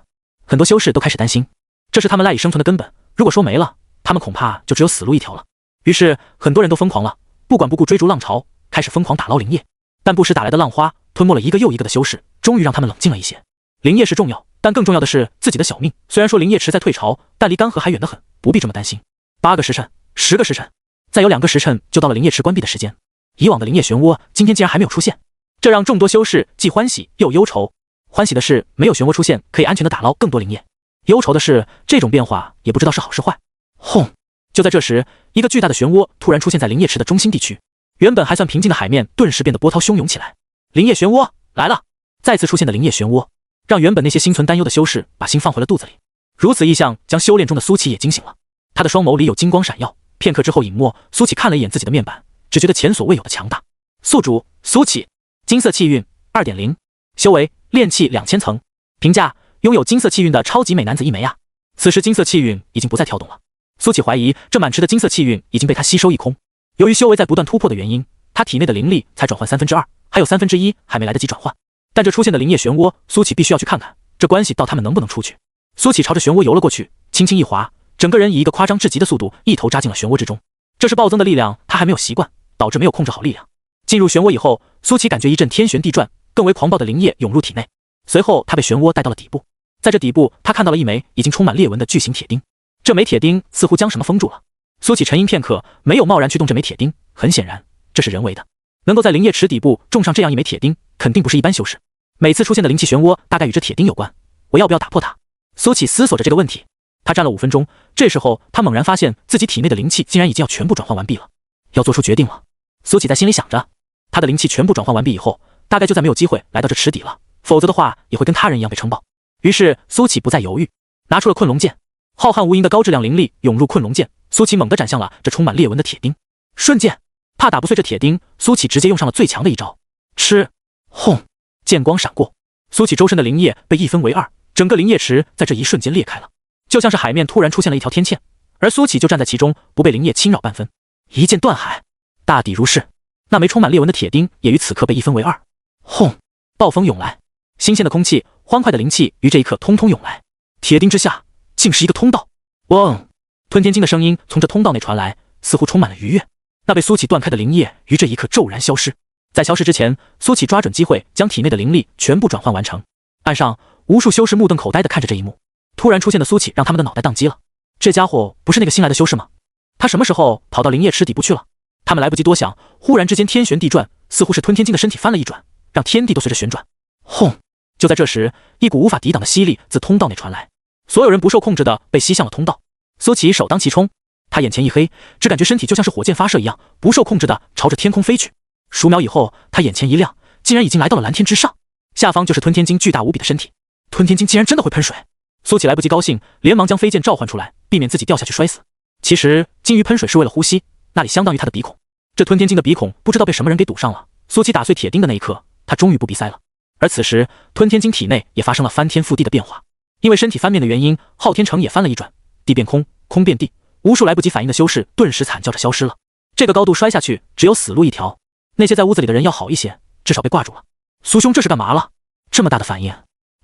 很多修士都开始担心，这是他们赖以生存的根本，如果说没了，他们恐怕就只有死路一条了。于是很多人都疯狂了，不管不顾追逐浪潮，开始疯狂打捞灵液。但不时打来的浪花吞没了一个又一个的修士，终于让他们冷静了一些。灵液是重要，但更重要的是自己的小命。虽然说灵液池在退潮，但离干涸还远得很，不必这么担心。8个时辰，10个时辰，再有2个时辰就到了灵液池关闭的时间。以往的灵液漩涡今天竟然还没有出现，这让众多修士既欢喜又忧愁。欢喜的是没有漩涡出现，可以安全的打捞更多灵液；忧愁的是这种变化也不知道是好是坏。轰！就在这时，一个巨大的漩涡突然出现在灵液池的中心地区，原本还算平静的海面顿时变得波涛汹涌起来。灵液漩涡来了！再次出现的灵液漩涡，让原本那些心存担忧的修士把心放回了肚子里。如此异象将修炼中的苏启也惊醒了，他的双眸里有金光闪耀，片刻之后隐没。苏启看了一眼自己的面板，只觉得前所未有的强大。宿主苏启，金色气运 2.0， 修为炼气2000层，评价拥有金色气运的超级美男子一枚啊！此时金色气运已经不再跳动了，苏启怀疑这满池的金色气运已经被他吸收一空。由于修为在不断突破的原因，他体内的灵力才转换2/3，还有1/3还没来得及转换。但这出现的灵液漩涡，苏启必须要去看看，这关系到他们能不能出去。苏启朝着漩涡游了过去，轻轻一滑，整个人以一个夸张至极的速度一头扎进了漩涡之中。这是暴增的力量，他还没有习惯，导致没有控制好力量。进入漩涡以后，苏启感觉一阵天旋地转，更为狂暴的灵液涌入体内。随后他被漩涡带到了底部，在这底部他看到了一枚已经充满裂纹的巨型铁钉，这枚铁钉似乎将什么封住了。苏启沉吟片刻，没有贸然去动这枚铁钉，很显然这是人为的。能够在灵液池底部种上这样一枚铁钉，肯定不是一般修士。每次出现的灵气漩涡大概与这铁钉有关，我要不要打破它？苏启思索着这个问题。他站了5分钟，这时候他猛然发现自己体内的灵气竟然已经要全部转换完毕了，要做出决定了。苏启在心里想着，他的灵气全部转换完毕以后，大概就再没有机会来到这池底了，否则的话也会跟他人一样被撑爆。于是苏启不再犹豫，拿出了困龙剑。浩瀚无垠的高质量灵力涌入困龙剑，苏启猛地斩向了这充满裂纹的铁钉。瞬间，怕打不碎这铁钉，苏启直接用上了最强的一招吃。轰！剑光闪过，苏启周身的灵液被一分为二，整个灵液池在这一瞬间裂开了，就像是海面突然出现了一条天堑，而苏启就站在其中，不被灵液侵扰半分。一剑断海，大抵如是。那枚充满裂纹的铁钉也于此刻被一分为二。轰！暴风涌来，新鲜的空气，欢快的灵气于这一刻通通涌来。铁钉之下竟是一个通道。嗡！吞天经的声音从这通道内传来，似乎充满了愉悦。那被苏启断开的灵液于这一刻骤然消失，在消失之前，苏启抓准机会将体内的灵力全部转换完成。岸上，无数修士目瞪口呆地看着这一幕。突然出现的苏启让他们的脑袋宕机了。这家伙不是那个新来的修士吗？他什么时候跑到灵液池底部去了？他们来不及多想，忽然之间天旋地转，似乎是吞天晶的身体翻了一转，让天地都随着旋转。轰！就在这时，一股无法抵挡的吸力自通道内传来，所有人不受控制的被吸向了通道。苏启首当其冲，他眼前一黑，只感觉身体就像是火箭发射一样，不受控制的朝着天空飞去。数秒以后，他眼前一亮，竟然已经来到了蓝天之上，下方就是吞天晶巨大无比的身体。吞天晶竟然真的会喷水！苏启来不及高兴，连忙将飞剑召唤出来，避免自己掉下去摔死。其实鲸鱼喷水是为了呼吸，那里相当于他的鼻孔。这吞天晶的鼻孔不知道被什么人给堵上了。苏启打碎铁钉的那一刻，他终于不鼻塞了。而此时，吞天晶体内也发生了翻天覆地的变化，因为身体翻面的原因，昊天城也翻了一转，地变空，空变地，无数来不及反应的修士顿时惨叫着消失了。这个高度摔下去，只有死路一条。那些在屋子里的人要好一些，至少被挂住了。苏兄这是干嘛了？这么大的反应！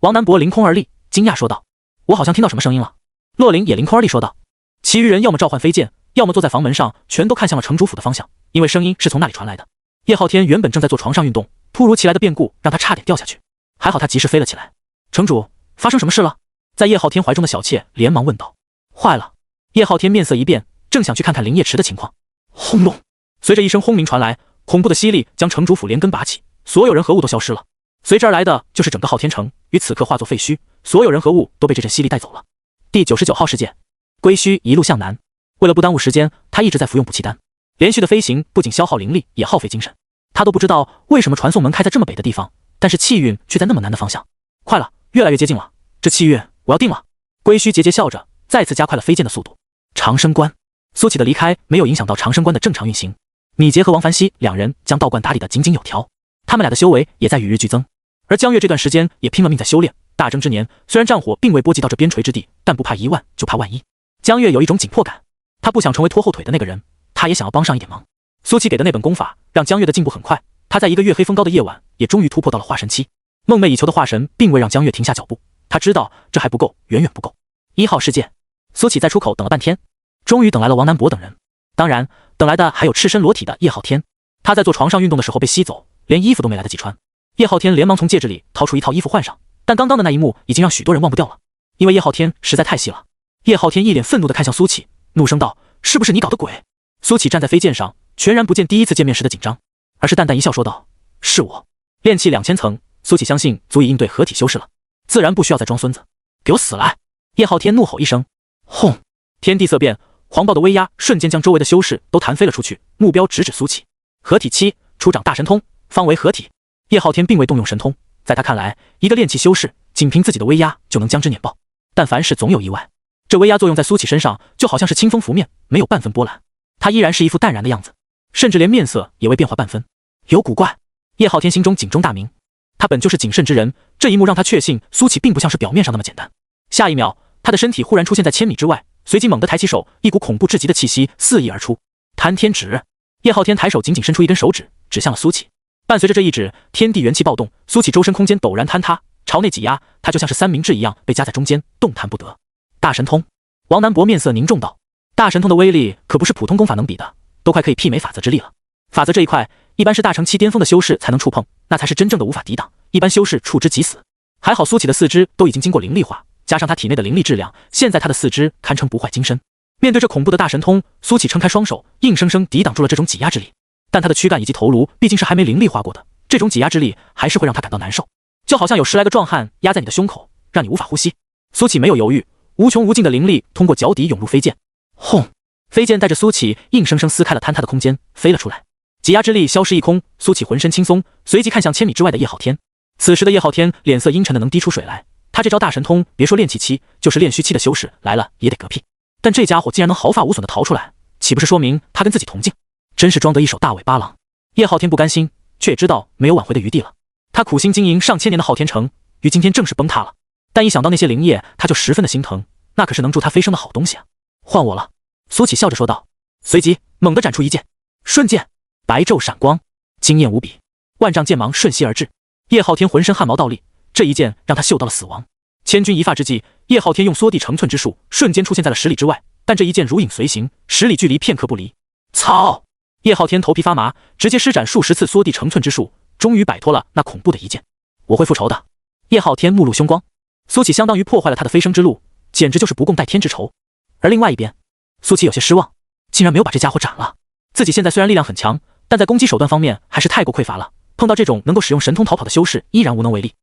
王南博凌空而立，惊讶说道：“我好像听到什么声音了。”洛林也凌空而立说道。其余人要么召唤飞剑，要么坐在房门上，全都看向了城主府的方向，因为声音是从那里传来的。叶昊天原本正在坐床上运动，突如其来的变故让他差点掉下去，还好他及时飞了起来。城主，发生什么事了？在叶昊天怀中的小妾连忙问道。坏了！叶昊天面色一变，正想去看看灵液池的情况。轰隆！随着一声轰鸣传来，恐怖的吸力将城主府连根拔起，所有人和物都消失了。随之而来的就是整个昊天城，于此刻化作废墟，所有人和物都被这阵吸力带走了。第99号事件，归墟一路向南。为了不耽误时间，他一直在服用补气丹。连续的飞行不仅消耗灵力，也耗费精神。他都不知道为什么传送门开在这么北的地方，但是气运却在那么南的方向。快了，越来越接近了，这气运我要定了。归墟桀桀笑着，再次加快了飞剑的速度。长生关，苏启的离开没有影响到长生关的正常运行。米杰和王凡熙两人将道观打理得井井有条，他们俩的修为也在与日俱增。而江月这段时间也拼了命在修炼。大征之年，虽然战火并未波及到这边陲之地，但不怕一万就怕万一。江月有一种紧迫感，他不想成为拖后腿的那个人，他也想要帮上一点忙。苏启给的那本功法让江月的进步很快，他在一个月黑风高的夜晚也终于突破到了化神期。梦寐以求的化神并未让江月停下脚步，他知道这还不够，远远不够。1号事件，苏启在出口等了半天，终于等来了王南博等人，当然等来的还有赤身裸体的叶昊天。他在坐床上运动的时候被吸走，连衣服都没来得及穿。叶昊天连忙从戒指里掏出一套衣服换上，但刚刚的那一幕已经让许多人忘不掉了，因为叶昊天实在太细了。叶昊天一脸愤怒地看向苏启，怒声道：“是不是你搞的鬼？”苏启站在飞剑上，全然不见第一次见面时的紧张，而是淡淡一笑说道：“是我。炼气2000层，苏启相信足以应对合体修士了，自然不需要再装孙子。给我死来！”叶昊天怒吼一声，轰！天地色变，狂暴的威压瞬间将周围的修士都弹飞了出去，目标直指苏启。合体期，出掌大神通，方为合体。叶昊天并未动用神通，在他看来，一个炼气修士仅凭自己的威压就能将之碾爆，但凡事总有意外。这威压作用在苏启身上，就好像是清风拂面，没有半分波澜。他依然是一副淡然的样子，甚至连面色也未变化半分。有古怪！叶昊天心中警钟大鸣，他本就是谨慎之人，这一幕让他确信苏启并不像是表面上那么简单。下一秒，他的身体忽然出现在千米之外，随即猛地抬起手，一股恐怖至极的气息肆意而出。贪天指！叶昊天抬手紧紧伸出一根手指，指向了苏启。伴随着这一指，天地元气暴动，苏启周身空间陡然坍塌，朝内挤压，他就像是三明治一样被夹在中间，动弹不得。大神通！王南博面色凝重道：“大神通的威力可不是普通功法能比的，都快可以媲美法则之力了。法则这一块，一般是大成期巅峰的修士才能触碰，那才是真正的无法抵挡，一般修士触之即死。还好苏启的四肢都已经经过灵力化，加上他体内的灵力质量，现在他的四肢堪称不坏金身。面对这恐怖的大神通，苏启撑开双手，硬生生抵挡住了这种挤压之力。但他的躯干以及头颅毕竟是还没灵力化过的，这种挤压之力还是会让他感到难受，就好像有10来个壮汉压在你的胸口，让你无法呼吸。苏启没有犹豫，无穷无尽的灵力通过脚底涌入飞剑，轰！飞剑带着苏启硬生生撕开了坍塌的空间，飞了出来。挤压之力消失一空，苏启浑身轻松，随即看向千米之外的叶昊天。此时的叶昊天脸色阴沉的能滴出水来，他这招大神通，别说炼气期，就是炼虚期的修士来了也得嗝屁。但这家伙竟然能毫发无损的逃出来，岂不是说明他跟自己同境？真是装得一手大尾巴狼。叶昊天不甘心，却也知道没有挽回的余地了。他苦心经营上千年的昊天城，于今天正式崩塌了。但一想到那些灵液，他就十分的心疼，那可是能助他飞升的好东西啊！换我了，苏启笑着说道，随即猛地斩出一剑，瞬间白昼闪光，惊艳无比，万丈剑芒瞬息而至。叶昊天浑身汗毛倒立，这一剑让他嗅到了死亡。千钧一发之际，叶昊天用缩地成寸之术，瞬间出现在了10里之外，但这一剑如影随形，10里距离片刻不离。操！叶昊天头皮发麻，直接施展数十次缩地成寸之术，终于摆脱了那恐怖的一剑。我会复仇的。叶昊天目露凶光，苏启相当于破坏了他的飞升之路，简直就是不共戴天之仇。而另外一边，苏启有些失望，竟然没有把这家伙斩了。自己现在虽然力量很强，但在攻击手段方面还是太过匮乏了，碰到这种能够使用神通逃跑的修士依然无能为力，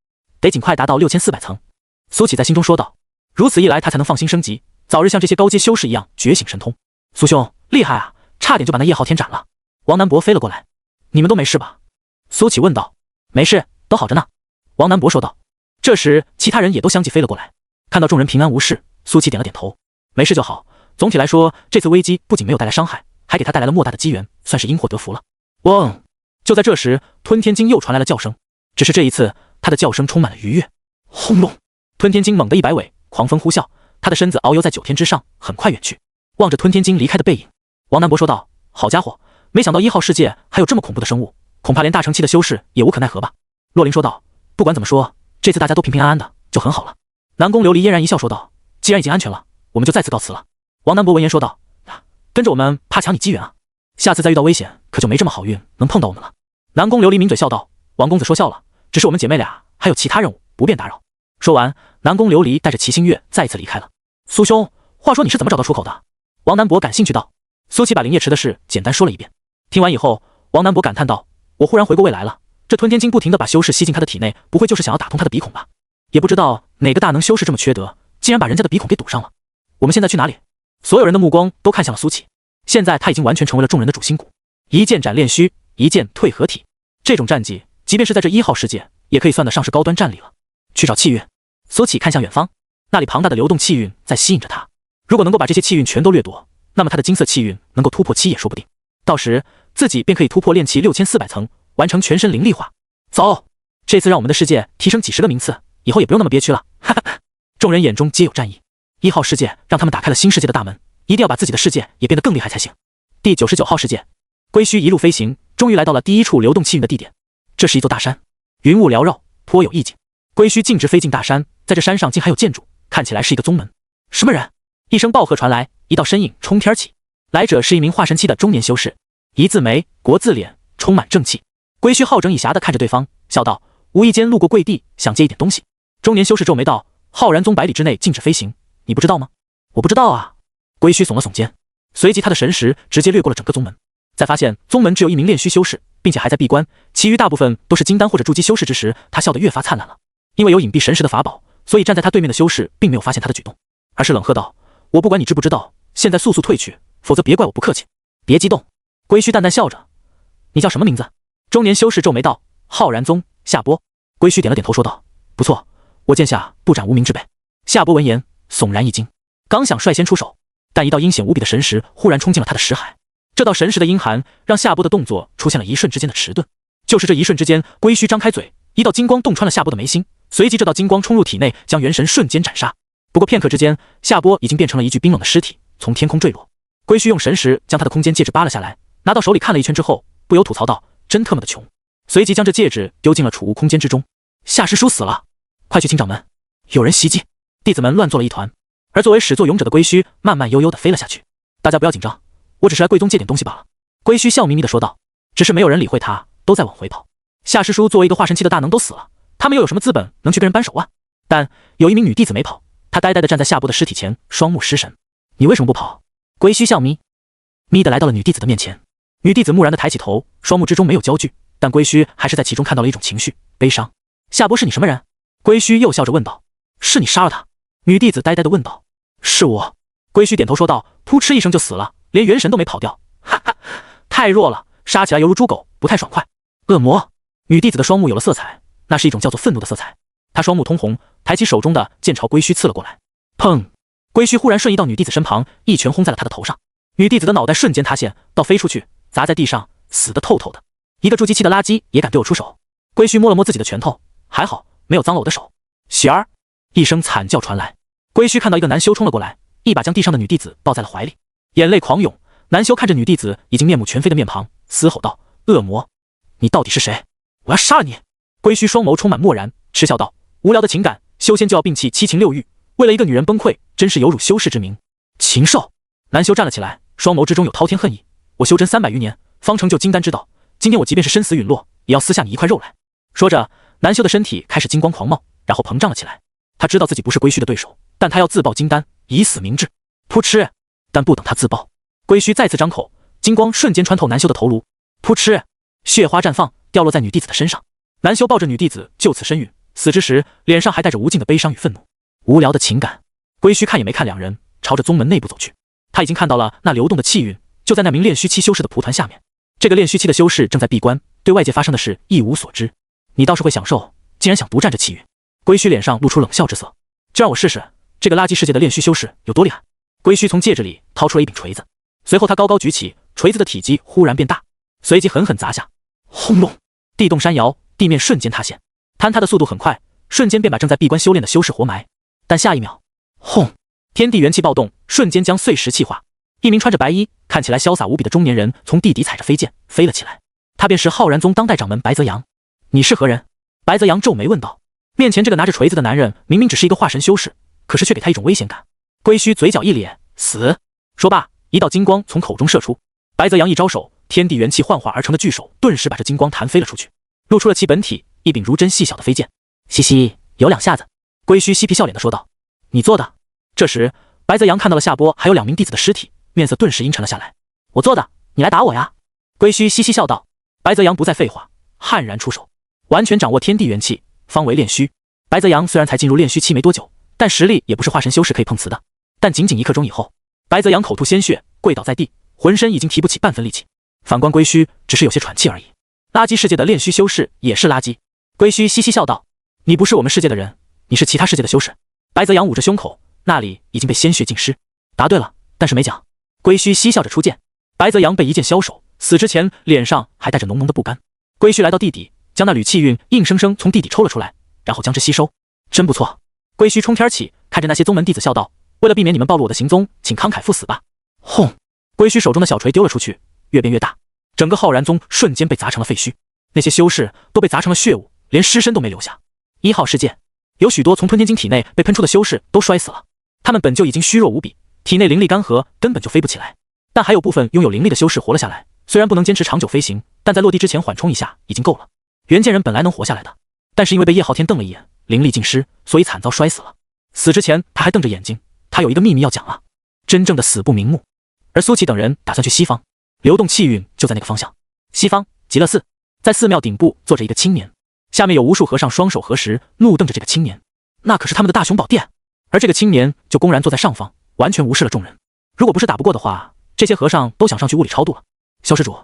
得尽快达到6400层。苏启在心中说道，如此一来他才能放心升级，早日像这些高阶修士一样觉醒神通。苏兄厉害啊，差点就把那叶昊天斩了。王南博飞了过来，你们都没事吧？苏启问道。没事，都好着呢。王南博说道。这时其他人也都相继飞了过来，看到众人平安无事，苏启点了点头，没事就好。总体来说，这次危机不仅没有带来伤害，还给他带来了莫大的机缘，算是因祸得福了。嗡！就在这时，吞天鲸又传来了叫声，只是这一次他的叫声充满了愉悦。轰隆！吞天鲸猛地一摆尾，狂风呼啸，他的身子遨游在9天之上，很快远去。望着吞天鲸离开的背影，王南博说道，好家伙，没想到1号世界还有这么恐怖的生物，恐怕连大成期的修士也无可奈何吧。洛林说道，不管怎么说，这次大家都平平安安的就很好了。南宫琉璃嫣然一笑说道，既然已经安全了，我们就再次告辞了。王南博闻言说道，跟着我们怕抢你机缘啊，下次再遇到危险可就没这么好运能碰到我们了。南宫琉璃抿嘴笑道，王公子说笑了，只是我们姐妹俩还有其他任务，不便打扰。说完，南宫琉璃带着齐星月再次离开了。苏兄，话说你是怎么找到出口的？王南博感兴趣道。苏琪把灵液池的事简单说了一遍。听完以后，王南博感叹道，我忽然回过味来了，这吞天鲸不停地把修士吸进他的体内，不会就是想要打通他的鼻孔吧？也不知道哪个大能修士这么缺德，竟然把人家的鼻孔给堵上了。我们现在去哪里？所有人的目光都看向了苏启，现在他已经完全成为了众人的主心骨，一剑斩炼虚，一剑退合体，这种战绩即便是在这1号世界也可以算得上是高端战力了。去找气运。苏启看向远方，那里庞大的流动气运在吸引着他，如果能够把这些气运全都掠夺，那么他的金色气运能够突破7也说不定，到时自己便可以突破炼气6400层，完成全身灵力化。走，这次让我们的世界提升几10个名次，以后也不用那么憋屈了。哈哈！众人眼中皆有战意，1号世界让他们打开了新世界的大门，一定要把自己的世界也变得更厉害才行。第99号世界，归墟一路飞行，终于来到了第一处流动气运的地点。这是一座大山，云雾缭绕，颇有意境。归墟径直飞进大山，在这山上竟还有建筑，看起来是一个宗门。什么人？一声暴喝传来，一道身影冲天起，来者是一名化神期的中年修士，一字眉，国字脸，充满正气。归墟好整以暇地看着对方，笑道，无意间路过贵地，想借一点东西。中年修士皱眉道，浩然宗100里之内禁止飞行，你不知道吗？我不知道啊。归墟耸了耸肩，随即他的神识直接掠过了整个宗门，在发现宗门只有一名炼虚修士，并且还在闭关，其余大部分都是金丹或者筑基修士之时，他笑得越发灿烂了。因为有隐蔽神识的法宝，所以站在他对面的修士并没有发现他的举动，而是冷喝道，我不管你知不知道，现在速速退去，否则别怪我不客气。别激动。归墟淡淡笑着，你叫什么名字？中年修士皱眉道，浩然宗夏波。归墟点了点头说道，不错，我见下不斩无名之辈。夏波闻言悚然一惊，刚想率先出手，但一道阴险无比的神识忽然冲进了他的识海，这道神识的阴寒让夏波的动作出现了一瞬之间的迟钝。就是这一瞬之间，归墟张开嘴，一道金光洞穿了夏波的眉心，随即这道金光冲入体内，将元神瞬间斩杀。不过片刻之间，夏波已经变成了一具冰冷的尸体，从天空坠落。归墟用神识将他的空间戒指扒了下来，拿到手里看了一圈之后，不由吐槽道，真特么的穷。随即将这戒指丢进了储物空间之中。夏师叔死了，快去请掌门，有人袭击。弟子们乱作了一团，而作为始作俑者的归墟慢慢悠悠地飞了下去。大家不要紧张，我只是来贵宗借点东西罢了。归墟笑眯眯地说道，只是没有人理会他，都在往回跑。夏师叔作为一个化神期的大能都死了，他们又有什么资本能去跟人扳手腕？但有一名女弟子没跑，她呆呆地站在夏波的尸体前，双目失神。你为什么不跑？归墟笑眯眯地来到了女弟子的面前。女弟子木然地抬起头，双目之中没有焦距，但归墟还是在其中看到了一种情绪，悲伤。夏波是你什么人？归墟又笑着问道。是你杀了他？女弟子呆呆地问道。是我。归墟点头说道，扑哧一声就死了，连元神都没跑掉。哈哈，太弱了，杀起来犹如猪狗，不太爽快。恶魔。女弟子的双目有了色彩，那是一种叫做愤怒的色彩。她双目通红，抬起手中的剑朝归墟刺了过来。砰！归墟忽然瞬移到女弟子身旁，一拳轰在了她的头上。女弟子的脑袋瞬间塌陷，倒飞出去，砸在地上，死得透透的。一个筑基期的垃圾也敢对我出手？归墟摸了摸自己的拳头，还好没有脏了我的手。喜儿！一声惨叫传来，归墟看到一个男修冲了过来，一把将地上的女弟子抱在了怀里，眼泪狂涌。男修看着女弟子已经面目全非的面庞，嘶吼道：恶魔，你到底是谁？我要杀了你！归墟双眸充满漠然，嗤笑道：无聊的情感，修仙就要摒弃七情六欲，为了一个女人崩溃，真是有辱修士之名。禽兽！男修站了起来，双眸之中有滔天恨意。我修真300余年，方成就金丹知道，今天我即便是生死陨落，也要撕下你一块肉来。说着，南修的身体开始金光狂冒，然后膨胀了起来。他知道自己不是归墟的对手，但他要自爆金丹，以死明志。噗嗤！但不等他自爆，归墟再次张口，金光瞬间穿透南修的头颅。噗嗤！血花绽放，掉落在女弟子的身上。南修抱着女弟子就此身陨，死之时脸上还带着无尽的悲伤与愤怒。无聊的情感。归墟看也没看两人，朝着宗门内部走去。他已经看到了那流动的气运，就在那名炼虚期修士的蒲团下面。这个炼虚期的修士正在闭关，对外界发生的事一无所知。你倒是会享受，竟然想独占这气运。归墟脸上露出冷笑之色，就让我试试这个垃圾世界的炼虚修士有多厉害。归墟从戒指里掏出了一柄锤子，随后他高高举起，锤子的体积忽然变大，随即狠狠砸下。轰隆！地动山摇，地面瞬间塌陷，坍塌的速度很快，瞬间便把正在闭关修炼的修士活埋。但下一秒，轰！天地元气暴动，瞬间将碎石气化。一名穿着白衣、看起来潇洒无比的中年人从地底踩着飞剑飞了起来，他便是浩然宗当代掌门白泽阳。你是何人？白泽阳皱眉问道。面前这个拿着锤子的男人明明只是一个化神修士，可是却给他一种危险感。归墟嘴角一咧，死！说罢，一道金光从口中射出。白泽阳一招手，天地元气幻化而成的巨手顿时把这金光弹飞了出去，露出了其本体，一柄如针细小的飞剑。嘻嘻，有两下子。归墟嬉皮笑脸的说道。你做的。这时白泽阳看到了下波还有2名弟子的尸体，面色顿时阴沉了下来。我做的，你来打我呀。归墟嘻嘻笑道。白泽阳不再废话，悍然出手，完全掌握天地元气，方为炼虚。白泽阳虽然才进入炼虚期没多久，但实力也不是化神修士可以碰瓷的。但仅仅1刻钟以后，白泽阳口吐鲜血，跪倒在地，浑身已经提不起半分力气。反观归墟，只是有些喘气而已。垃圾世界的炼虚修士也是垃圾。归墟嘻嘻笑道。你不是我们世界的人，你是其他世界的修士。白泽阳捂着胸口，那里已经被鲜血浸湿。答对了，但是没讲。归墟嬉笑着出剑，白泽阳被一剑削手，死之前脸上还带着浓浓的不甘。归墟来到地底，将那缕气运硬生生从地底抽了出来，然后将之吸收。真不错。归墟冲天起，看着那些宗门弟子笑道，为了避免你们暴露我的行踪，请慷慨赴死吧。轰！归墟手中的小锤丢了出去，越变越大，整个浩然宗瞬间被砸成了废墟，那些修士都被砸成了血雾，连尸身都没留下。1号世界有许多从吞天晶体内被喷出的修士都摔死了，他们本就已经虚弱无比，体内灵力干涸，根本就飞不起来。但还有部分拥有灵力的修士活了下来，虽然不能坚持长久飞行，但在落地之前缓冲一下已经够了。袁剑人本来能活下来的，但是因为被叶浩天瞪了一眼，灵力尽失，所以惨遭摔死了。死之前他还瞪着眼睛，他有一个秘密要讲啊，真正的死不瞑目。而苏琪等人打算去西方，流动气运就在那个方向。西方极乐寺，在寺庙顶部坐着一个青年，下面有无数和尚双手合十，怒瞪着这个青年。那可是他们的大雄宝殿，而这个青年就公然坐在上方，完全无视了众人。如果不是打不过的话，这些和尚都想上去屋里超度了。萧施主，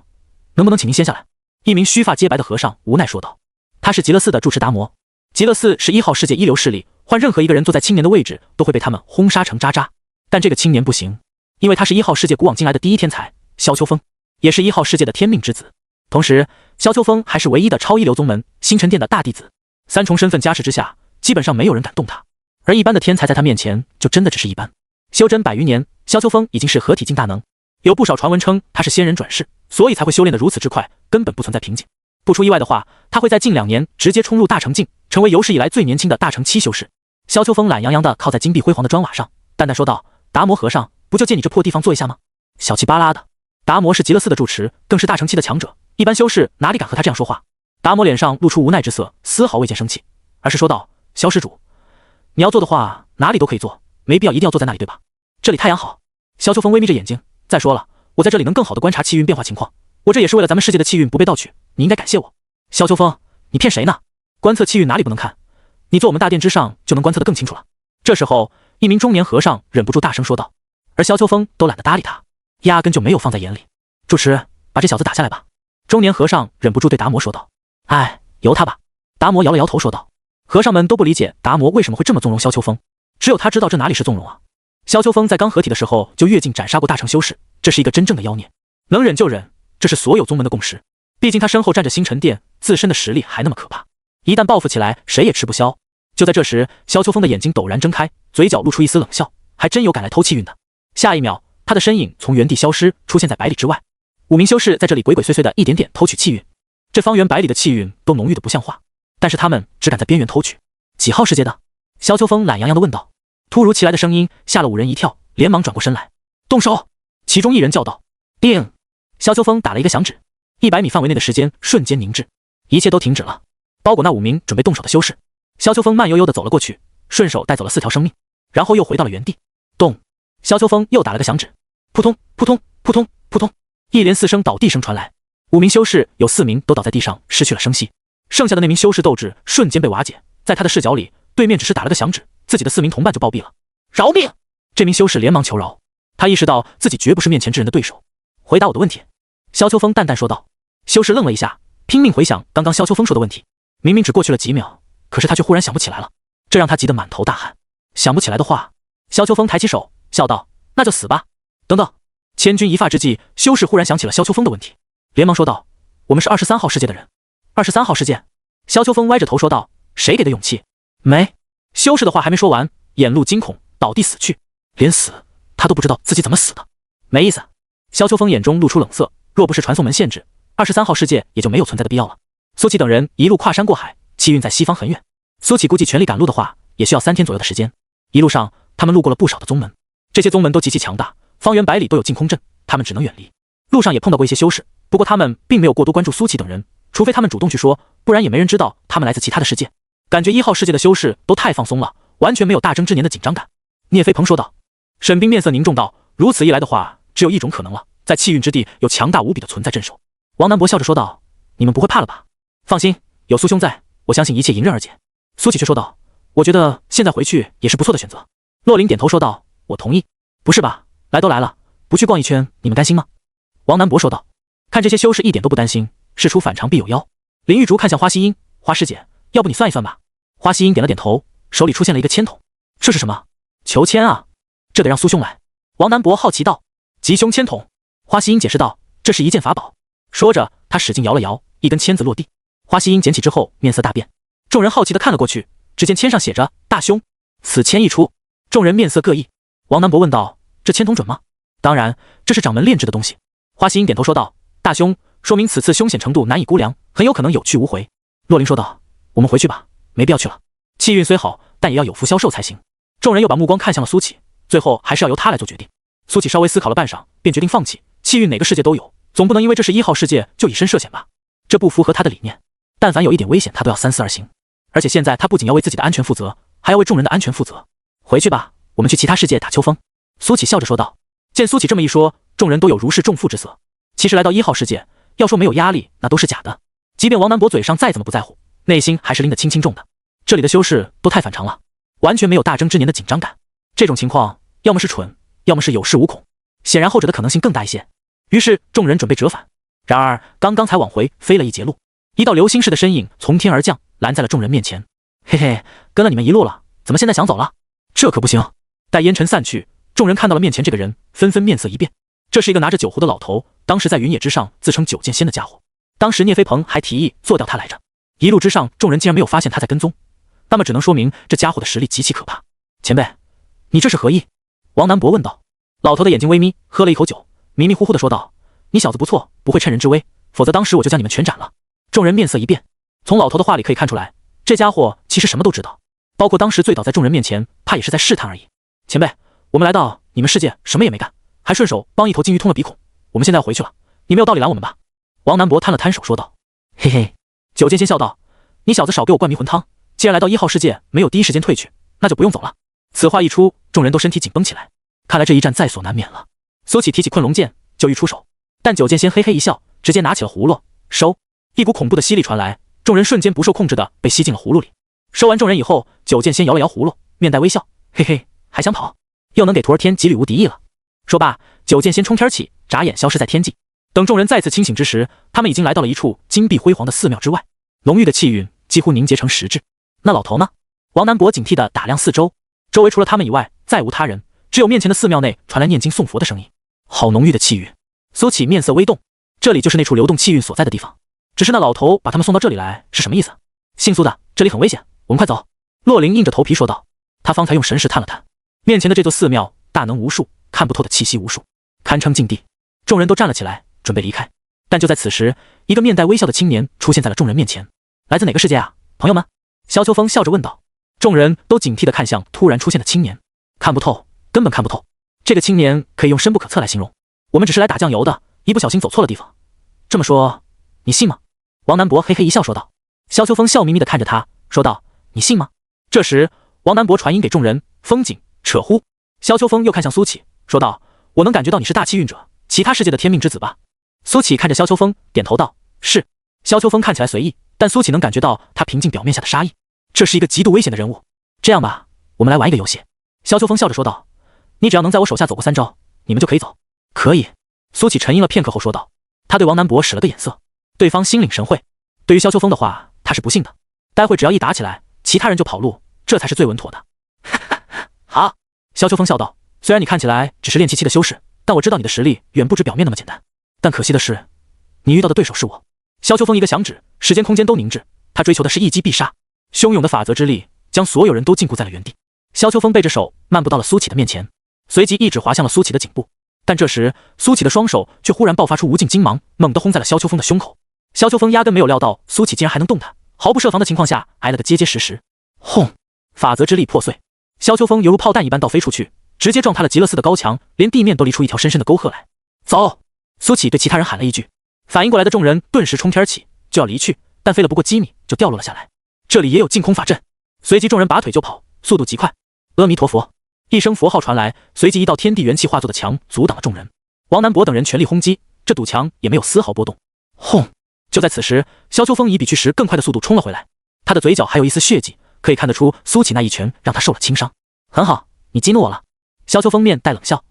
能不能请您先下来？一名须发皆白的和尚无奈说道。他是极乐寺的住持达摩。极乐寺是1号世界一流势力，换任何一个人坐在青年的位置，都会被他们轰杀成渣渣。但这个青年不行，因为他是1号世界古往今来的第一天才萧秋风，也是1号世界的天命之子。同时，萧秋风还是唯一的超一流宗门星辰殿的大弟子，3重身份加持之下，基本上没有人敢动他。而一般的天才在他面前就真的只是一般。修真100余年，萧秋风已经是合体境大能，有不少传闻称他是仙人转世，所以才会修炼得如此之快，根本不存在瓶颈。不出意外的话，他会在近2年直接冲入大成境，成为有史以来最年轻的大成期修士。萧秋风懒洋洋地靠在金碧辉煌的砖瓦上，淡淡说道：“达摩和尚，不就借你这破地方坐一下吗？小气巴拉的。”达摩是极乐寺的住持，更是大成期的强者，一般修士哪里敢和他这样说话？达摩脸上露出无奈之色，丝毫未见生气，而是说道：“萧施主，你要坐的话，哪里都可以坐，没必要一定要坐在那里，对吧？这里太阳好。”萧秋风微眯着眼睛，再说了，我在这里能更好的观察气运变化情况，我这也是为了咱们世界的气运不被盗取，你应该感谢我。萧秋风，你骗谁呢？观测气运哪里不能看？你坐我们大殿之上就能观测得更清楚了。这时候，一名中年和尚忍不住大声说道，而萧秋风都懒得搭理他，压根就没有放在眼里。住持，把这小子打下来吧。中年和尚忍不住对达摩说道。哎，由他吧。达摩摇了摇头说道。和尚们都不理解达摩为什么会这么纵容萧秋风，只有他知道这哪里是纵容啊。萧秋风在刚合体的时候就越境斩杀过大成修士，这是一个真正的妖孽，能忍就忍，这是所有宗门的共识。毕竟他身后站着星辰殿，自身的实力还那么可怕，一旦报复起来，谁也吃不消。就在这时，萧秋风的眼睛陡然睁开，嘴角露出一丝冷笑，还真有赶来偷气运的。下一秒，他的身影从原地消失，出现在百里之外。5名修士在这里鬼鬼祟祟的一点点偷取气运，这方圆百里的气运都浓郁的不像话，但是他们只敢在边缘偷取。几号世界的？萧秋风懒洋洋的问道。突如其来的声音吓了5人一跳，连忙转过身来，动手！其中一人叫道。定！萧秋风打了一个响指， 100米范围内的时间瞬间凝滞，一切都停止了。包裹那5名准备动手的修士，萧秋风慢悠悠地走了过去，顺手带走了4条生命，然后又回到了原地。咚！萧秋风又打了个响指，扑通扑通扑通扑通，一连4声倒地声传来。5名修士有4名都倒在地上，失去了生息。剩下的那名修士斗志瞬间被瓦解，在他的视角里，对面只是打了个响指，自己的4名同伴就暴毙了。饶命！这名修士连忙求饶，他意识到自己绝不是面前之人的对手。回答我的问题。萧秋风淡淡说道。修士愣了一下，拼命回想刚刚萧秋风说的问题。明明只过去了几秒，可是他却忽然想不起来了，这让他急得满头大汗。想不起来的话，萧秋风抬起手笑道：“那就死吧。”等等，千钧一发之际，修士忽然想起了萧秋风的问题，连忙说道：“我们是23号世界的人。”23号世界？萧秋风歪着头说道：“谁给的勇气？”没。修士的话还没说完，眼露惊恐，倒地死去，连死他都不知道自己怎么死的。没意思。萧秋风眼中露出冷色，若不是传送门限制，23号世界也就没有存在的必要了。苏琪等人一路跨山过海，气运在西方很远，苏琪估计全力赶路的话，也需要3天左右的时间。一路上，他们路过了不少的宗门，这些宗门都极其强大，方圆100里都有禁空阵，他们只能远离。路上也碰到过一些修士，不过他们并没有过多关注苏琪等人，除非他们主动去说，不然也没人知道他们来自其他的世界。感觉1号世界的修士都太放松了，完全没有大争之年的紧张感。聂飞鹏说道。沈冰面色凝重道：“如此一来的话，只有一种可能了，在气运之地有强大无比的存在镇守。”王南博笑着说道：“你们不会怕了吧？放心，有苏兄在，我相信一切迎刃而解。”苏琪却说道：“我觉得现在回去也是不错的选择。”洛林点头说道：“我同意。”不是吧？来都来了，不去逛一圈，你们甘心吗？王南博说道。看这些修士一点都不担心，事出反常必有妖。林玉竹看向花希音，花师姐，要不你算一算吧。花希音点了点头，手里出现了一个签筒。这是什么？求签啊！这得让苏兄来。王南博好奇道。吉凶签筒。花希音解释道，这是一件法宝。说着，他使劲摇了摇，一根签子落地。花希音捡起之后，面色大变。众人好奇地看了过去，只见签上写着大凶。此签一出，众人面色各异。王南博问道：“这签筒准吗？”“当然，这是掌门炼制的东西。”花希音点头说道：“大凶，说明此次凶险程度难以估量，很有可能有去无回。”洛林说道：“我们回去吧，没必要去了。气运虽好，但也要有福消受才行。”众人又把目光看向了苏启，最后还是要由他来做决定。苏启稍微思考了半晌，便决定放弃。气运哪个世界都有，总不能因为这是1号世界就以身涉险吧？这不符合他的理念。但凡有一点危险，他都要三思而行。而且现在他不仅要为自己的安全负责，还要为众人的安全负责。回去吧，我们去其他世界打秋风。苏启笑着说道。见苏启这么一说，众人都有如释重负之色。其实来到1号世界，要说没有压力，那都是假的。即便王南博嘴上再怎么不在乎，内心还是拎得轻轻重的。这里的修士都太反常了，完全没有大争之年的紧张感。这种情况，要么是蠢，要么是有恃无恐，显然后者的可能性更大一些。于是众人准备折返，然而刚刚才往回飞了一截路，一道流星似的身影从天而降，拦在了众人面前。嘿嘿，跟了你们一路了，怎么现在想走了？这可不行。待烟尘散去，众人看到了面前这个人，纷纷面色一变。这是一个拿着酒壶的老头，当时在云野之上自称九剑仙的家伙。当时聂飞鹏还提议做掉他来着。一路之上，众人竟然没有发现他在跟踪，那么只能说明这家伙的实力极其可怕。前辈，你这是何意？王南博问道。老头的眼睛微眯，喝了一口酒，迷迷糊糊的说道：“你小子不错，不会趁人之危，否则当时我就将你们全斩了。”众人面色一变，从老头的话里可以看出来，这家伙其实什么都知道，包括当时醉倒在众人面前，怕也是在试探而已。前辈，我们来到你们世界，什么也没干，还顺手帮一头金鱼通了鼻孔，我们现在要回去了，你没有道理拦我们吧？王南博摊了摊手说道。嘿嘿，九剑仙笑道：“你小子少给我灌迷魂汤，既然来到1号世界没有第一时间退去，那就不用走了。”此话一出，众人都身体紧绷起来，看来这一战在所难免了。苏启提起困龙剑就欲出手，但九剑仙嘿嘿一笑，直接拿起了葫芦收。一股恐怖的吸力传来，众人瞬间不受控制的被吸进了葫芦里。收完众人以后，九剑仙摇了摇葫芦，面带微笑：“嘿嘿，还想跑？又能给徒儿添几缕无敌意了。”说罢，九剑仙冲天起，眨眼消失在天际。等众人再次清醒之时，他们已经来到了一处金碧辉煌的寺庙之外，浓郁的气韵几乎凝结成实质。那老头呢？王南博警惕地打量四周，周围除了他们以外再无他人，只有面前的寺庙内传来念经诵佛的声音。好浓郁的气韵！苏启面色微动，这里就是那处流动气韵所在的地方。只是那老头把他们送到这里来是什么意思？姓苏的，这里很危险，我们快走。洛林硬着头皮说道。他方才用神识探了探，面前的这座寺庙大能无数，看不透的气息无数，堪称禁地。众人都站了起来，准备离开。但就在此时，一个面带微笑的青年出现在了众人面前。来自哪个世界啊，朋友们？萧秋风笑着问道。众人都警惕地看向突然出现的青年，看不透，根本看不透。这个青年可以用深不可测来形容。我们只是来打酱油的，一不小心走错了地方。这么说，你信吗？王南博嘿嘿一笑说道。萧秋风笑眯眯地看着他，说道：你信吗？这时，王南博传音给众人：风景，扯呼。萧秋风又看向苏启，说道：我能感觉到你是大气运者，其他世界的天命之子吧？苏启看着萧秋风，点头道：是。萧秋风看起来随意，但苏启能感觉到他平静表面下的杀意，这是一个极度危险的人物。这样吧，我们来玩一个游戏。萧秋风笑着说道：你只要能在我手下走过3招，你们就可以走。可以。苏启沉吟了片刻后说道。他对王南博使了个眼色，对方心领神会。对于萧秋风的话，他是不信的。待会只要一打起来，其他人就跑路，这才是最稳妥的。好，萧秋风笑道，虽然你看起来只是练气期的修士，但我知道你的实力远不止表面那么简单。但可惜的是，你遇到的对手是我。萧秋风一个响指，时间空间都凝滞，他追求的是一击必杀，汹涌的法则之力将所有人都禁锢在了原地。萧秋风背着手漫步到了苏启的面前，随即一指划向了苏启的颈部。但这时苏启的双手却忽然爆发出无尽金芒，猛地轰在了萧秋风的胸口。萧秋风压根没有料到苏启竟然还能动弹，毫不设防的情况下挨了个结结实实。轰！法则之力破碎，萧秋风犹如炮弹一般倒飞出去，直接撞塌了极乐寺的高墙，连地面都离出一条深深的沟壑来。走！苏启对其他人喊了一句，反应过来的众人顿时冲天起，就要离去，但飞了不过几米就掉落了下来。这里也有净空法阵。随即众人拔腿就跑，速度极快。阿弥陀佛！一声佛号传来，随即一道天地元气化作的墙阻挡了众人。王南博等人全力轰击，这堵墙也没有丝毫波动。轰！就在此时，萧秋风以比去时更快的速度冲了回来，他的嘴角还有一丝血迹，可以看得出苏启那一拳让他受了轻伤。很好，你激怒我了。萧秋风面带冷笑，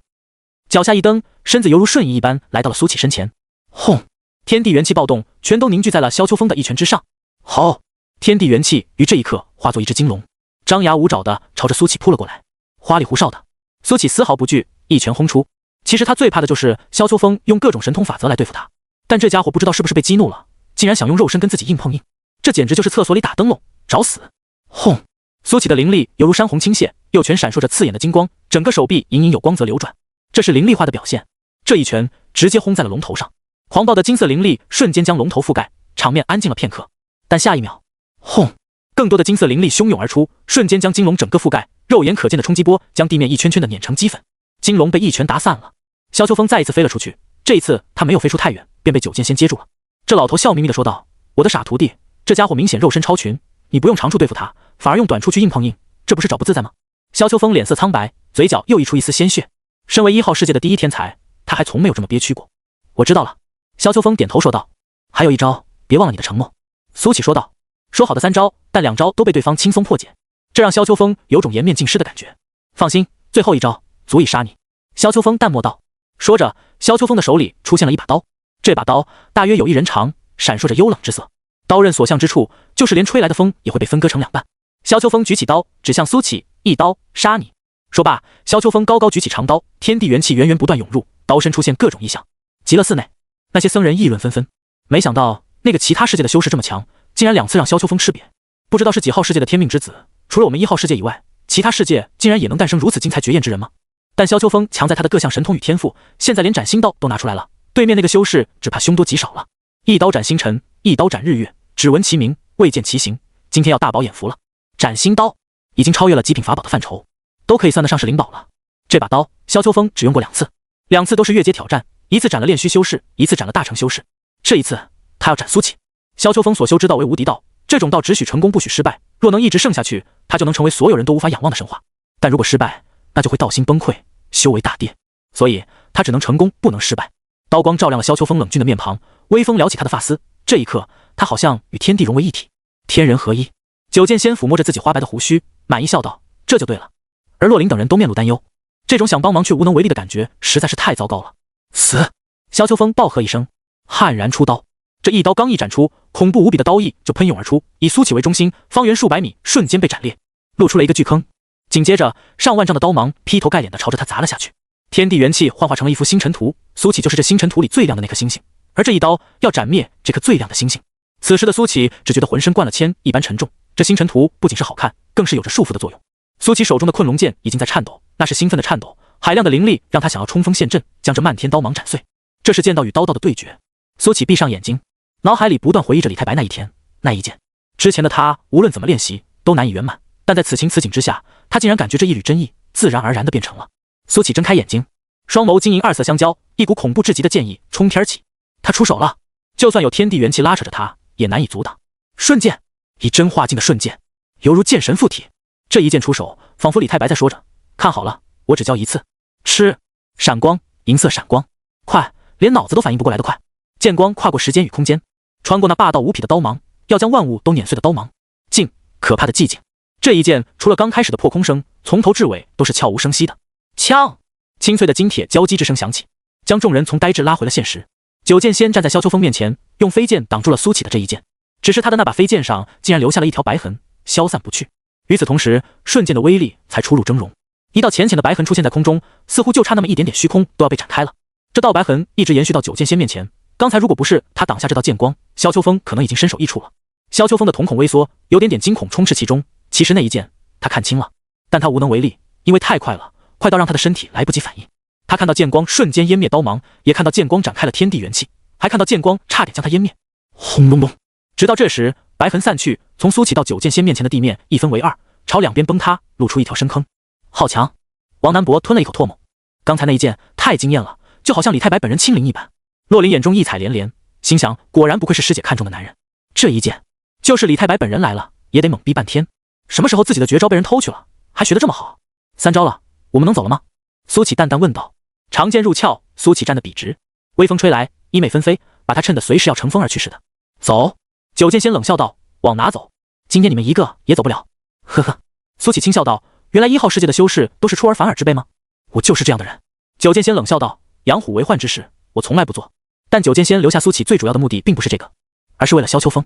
脚下一蹬，身子犹如瞬移一般来到了苏启身前。轰！天地元气暴动，全都凝聚在了萧秋风的一拳之上。好！天地元气于这一刻化作一只金龙，张牙舞爪的朝着苏启扑了过来。花里胡哨的，苏启丝毫不惧，一拳轰出。其实他最怕的就是萧秋风用各种神通法则来对付他，但这家伙不知道是不是被激怒了，竟然想用肉身跟自己硬碰硬，这简直就是厕所里打灯笼，找死！轰！苏启的灵力犹如山洪倾泻，右拳闪烁着刺眼的金光，整个手臂隐隐有光泽流转，这是灵力化的表现。这一拳直接轰在了龙头上，狂暴的金色灵力瞬间将龙头覆盖，场面安静了片刻。但下一秒，轰！更多的金色灵力汹涌而出，瞬间将金龙整个覆盖，肉眼可见的冲击波将地面一圈圈的碾成齑粉，金龙被一拳打散了。萧秋风再一次飞了出去，这一次他没有飞出太远，便被九剑仙接住了。这老头笑眯眯地说道：我的傻徒弟，这家伙明显肉身超群，你不用长处对付他，反而用短处去硬碰硬，这不是找不自在吗？萧秋风脸色苍白，嘴角又溢出一丝鲜血。身为1号世界的第一天才，他还从没有这么憋屈过。我知道了。萧秋风点头说道。还有一招，别忘了你的承诺。苏启说道。说好的3招，但2招都被对方轻松破解，这让萧秋风有种颜面尽失的感觉。放心，最后一招足以杀你。萧秋风淡漠道。说着，萧秋风的手里出现了一把刀，这把刀大约有1人长，闪烁着幽冷之色，刀刃所向之处，就是连吹来的风也会被分割成2半。萧秋风举起刀指向苏启，一刀杀你。说罢，萧秋风高高举起长刀，天地元气源源不断涌入，刀身出现各种异象。极乐寺内，那些僧人议论纷纷，没想到那个其他世界的修士这么强，竟然2次让萧秋风吃瘪。不知道是几号世界的天命之子，除了我们1号世界以外，其他世界竟然也能诞生如此精彩绝艳之人吗？但萧秋风强在他的各项神通与天赋，现在连斩星刀都拿出来了，对面那个修士只怕凶多吉少了。一刀斩星辰，一刀斩日月，只闻其名，未见其形，今天要大饱眼福了。斩星刀已经超越了极品法宝的范畴，都可以算得上是灵宝了。这把刀萧秋风只用过2次，2次都是越阶挑战，一次斩了炼虚修士，一次斩了大成修士。这一次他要斩苏启。萧秋风所修之道为无敌道，这种道只许成功不许失败，若能一直胜下去，他就能成为所有人都无法仰望的神话。但如果失败，那就会道心崩溃，修为大跌，所以他只能成功不能失败。刀光照亮了萧秋风冷峻的面庞，微风撩起他的发丝，这一刻他好像与天地融为一体，天人合一。九剑仙抚摸着自己花白的胡须，满意笑道：这就对了。而洛林等人都面露担忧，这种想帮忙却无能为力的感觉实在是太糟糕了。死！萧秋风暴喝一声，悍然出刀。这一刀刚一斩出，恐怖无比的刀意就喷涌而出，以苏启为中心，方圆数百米瞬间被斩裂，露出了一个巨坑。紧接着，上万丈的刀芒劈头盖脸的朝着他砸了下去。天地元气幻化成了一幅星辰图，苏启就是这星辰图里最亮的那颗星星，而这一刀要斩灭这颗最亮的星星。此时的苏启只觉得浑身灌了铅一般沉重，这星辰图不仅是好看，更是有着束缚的作用。苏启手中的困龙剑已经在颤抖，那是兴奋的颤抖，海量的灵力让他想要冲锋陷阵，将这漫天刀芒斩碎。这是剑道与刀道的对决。苏启闭上眼睛，脑海里不断回忆着李太白那一天那一剑。之前的他无论怎么练习都难以圆满，但在此情此景之下，他竟然感觉这一缕真意自然而然地变成了。苏启睁开眼睛，双眸晶莹二色相交，一股恐怖至极的剑意冲天起。他出手了。就算有天地元气拉扯着他，也难以阻挡。瞬剑，以真化境的瞬剑，犹如剑神附体。这一剑出手，仿佛李太白在说着：“看好了，我只教一次。”吃，闪光，银色闪光，快，连脑子都反应不过来的快。剑光跨过时间与空间，穿过那霸道无匹的刀芒，要将万物都碾碎的刀芒。静，可怕的寂静。这一剑除了刚开始的破空声，从头至尾都是悄无声息的。枪，清脆的金铁交击之声响起，将众人从呆滞拉回了现实。九剑仙站在萧秋风面前，用飞剑挡住了苏起的这一剑，只是他的那把飞剑上竟然留下了一条白痕，消散不去。与此同时，瞬剑的威力才初入峥嵘，一道浅浅的白痕出现在空中，似乎就差那么一点点虚空都要被展开了。这道白痕一直延续到九剑仙面前，刚才如果不是他挡下这道剑光，萧秋风可能已经身首异处了。萧秋风的瞳孔微缩，有点点惊恐充斥其中。其实那一剑他看清了，但他无能为力，因为太快了，快到让他的身体来不及反应。他看到剑光瞬间湮灭刀芒，也看到剑光展开了天地元气，还看到剑光差点将他湮灭。轰隆隆！直到这时，白痕散去，从苏起到九剑仙面前的地面一分为二，朝两边崩塌，露出一条深坑。好强！王南博吞了一口唾沫，刚才那一剑太惊艳了，就好像李太白本人亲临一般。洛林眼中异彩连连，心想果然不愧是师姐看中的男人，这一剑就是李太白本人来了也得懵逼半天。什么时候自己的绝招被人偷去了，还学得这么好？3招了，我们能走了吗？苏起淡淡问道。长剑入鞘，苏起站得笔直，微风吹来，衣袂纷飞，把他衬得随时要乘风而去似的。走！九剑仙冷笑道，往哪走？今天你们一个也走不了。呵呵，苏起轻笑道，原来1号世界的修士都是出尔反尔之辈吗？我就是这样的人。九剑仙冷笑道，养虎为患之事，我从来不做。但九剑仙留下苏起最主要的目的并不是这个，而是为了萧秋风。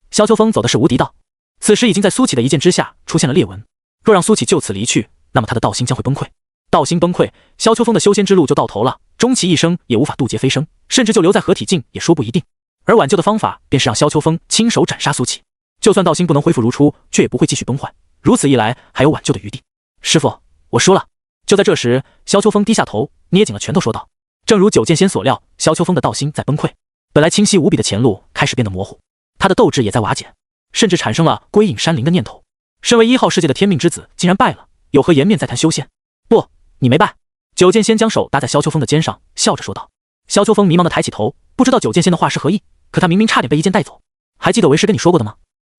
萧秋风走的是无敌道，此时已经在苏起的一剑之下出现了裂纹，若让苏起就此离去，那么他的道心将会崩溃。道心崩溃，萧秋风的修仙之路就到头了，终其一生也无法渡劫飞升，甚至就留在合体境也说不一定。而挽救的方法便是让萧秋风亲手斩杀苏起，就算道心不能恢复如初，却也不会继续崩坏。如此一来，还有挽救的余地。师父，我输了。就在这时，萧秋风低下头，捏紧了拳头说道。正如九剑仙所料，萧秋风的道心在崩溃，本来清晰无比的前路开始变得模糊，他的斗志也在瓦解，甚至产生了归隐山林的念头。身为1号世界的天命之子，竟然败了，有何颜面再谈修仙？不，你没败。九剑仙将手搭在萧秋风的肩上，笑着说道。萧秋风迷茫地抬起头，不知道九剑仙的话是何意，可他明明差点被一剑带走。还记得为师跟你说过的吗？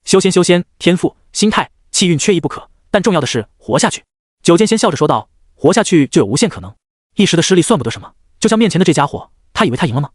修仙，天赋、心态、气运缺一不可，但重要的是活下去。九剑仙笑着说道，活下去就有无限可能，一时的失利算不得什么。就像面前的这家伙，他以为他赢了吗？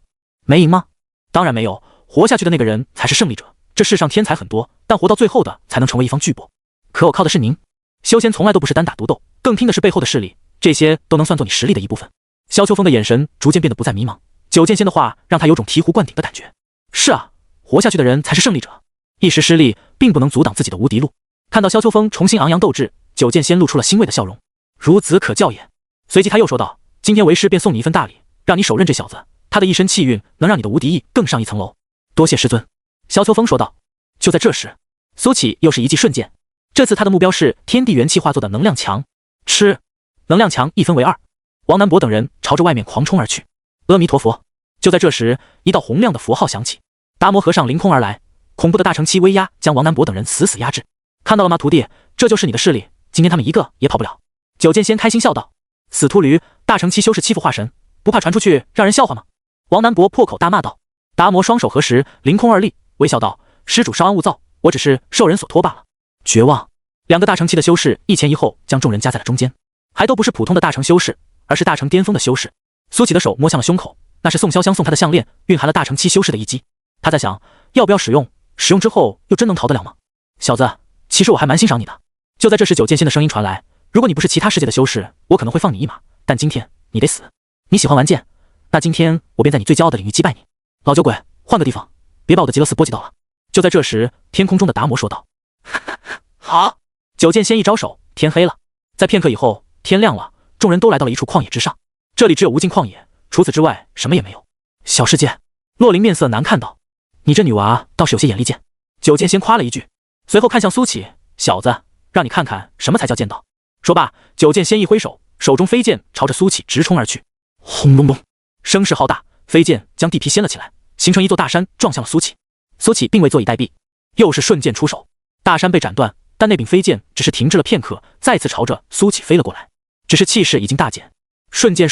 没赢吗？当然没有，活下去的那个人才是胜利者。这世上天才很多，但活到最后的才能成为一方巨擘。可我靠的是您。修仙从来都不是单打独斗，更拼的是背后的势力，这些都能算作你实力的一部分。萧秋风的眼神逐渐变得不再迷茫，九剑仙的话让他有种醍醐灌顶的感觉。是啊，活下去的人才是胜利者，一时失利并不能阻挡自己的无敌路。看到萧秋风重新昂扬斗志，九剑仙露出了欣慰的笑容，孺子可教也。随即他又说道，今天为师便送你一份大礼，让你手刃这小子，他的一身气运能让你的无敌意更上一层楼。多谢师尊。萧秋风说道。就在这时，苏起又是一记瞬剑，这次他的目标是天地元气化作的能量墙。吃，能量墙一分为二，王南博等人朝着外面狂冲而去。阿弥陀佛！就在这时，一道洪亮的佛号响起，达摩和尚凌空而来，恐怖的大乘期威压将王南博等人死死压制。看到了吗，徒弟，这就是你的势力，今天他们一个也跑不了。九剑仙开心笑道。死秃驴，大乘期修士欺负化神，不怕传出去让人笑话吗？王南博破口大骂道。达摩双手合十，凌空而立，微笑道，施主稍安勿躁，我只是受人所托罢了。绝望！两个大乘期的修士一前一后将众人夹在了中间，还都不是普通的大乘修士，而是大乘巅峰的修士。苏起的手摸向了胸口，那是宋潇湘送他的项链，蕴含了大乘期修士的一击。他在想，要不要使用？使用之后又真能逃得了吗？小子，其实我还蛮欣赏你的。就在这时，九剑仙的声音传来，如果你不是其他世界的修士，我可能会放你一马，但今天你得死。你喜欢玩剑，那今天我便在你最骄傲的领域击败你。老酒鬼，换个地方，别把我的极乐寺波及到了。就在这时，天空中的达摩说道。好。九剑仙一招手，天黑了。在片刻以后，天亮了，众人都来到了一处旷野之上。这里只有无尽旷野，除此之外什么也没有。小世界，洛林面色难看道，你这女娃倒是有些眼力见。九剑仙夸了一句，随后看向苏起，小子，让你看看什么才叫剑道。说罢，九剑仙一挥手，手中飞剑朝着苏起直冲而去。轰隆隆，声势浩大，飞剑将地皮掀了起来，形成一座大山撞向了苏起。苏起并未坐以待毙，又是瞬剑出手，大山被斩断，但那柄飞剑只是停滞了片刻，再次朝着苏起飞了过来，只是气势已经大减。瞬剑，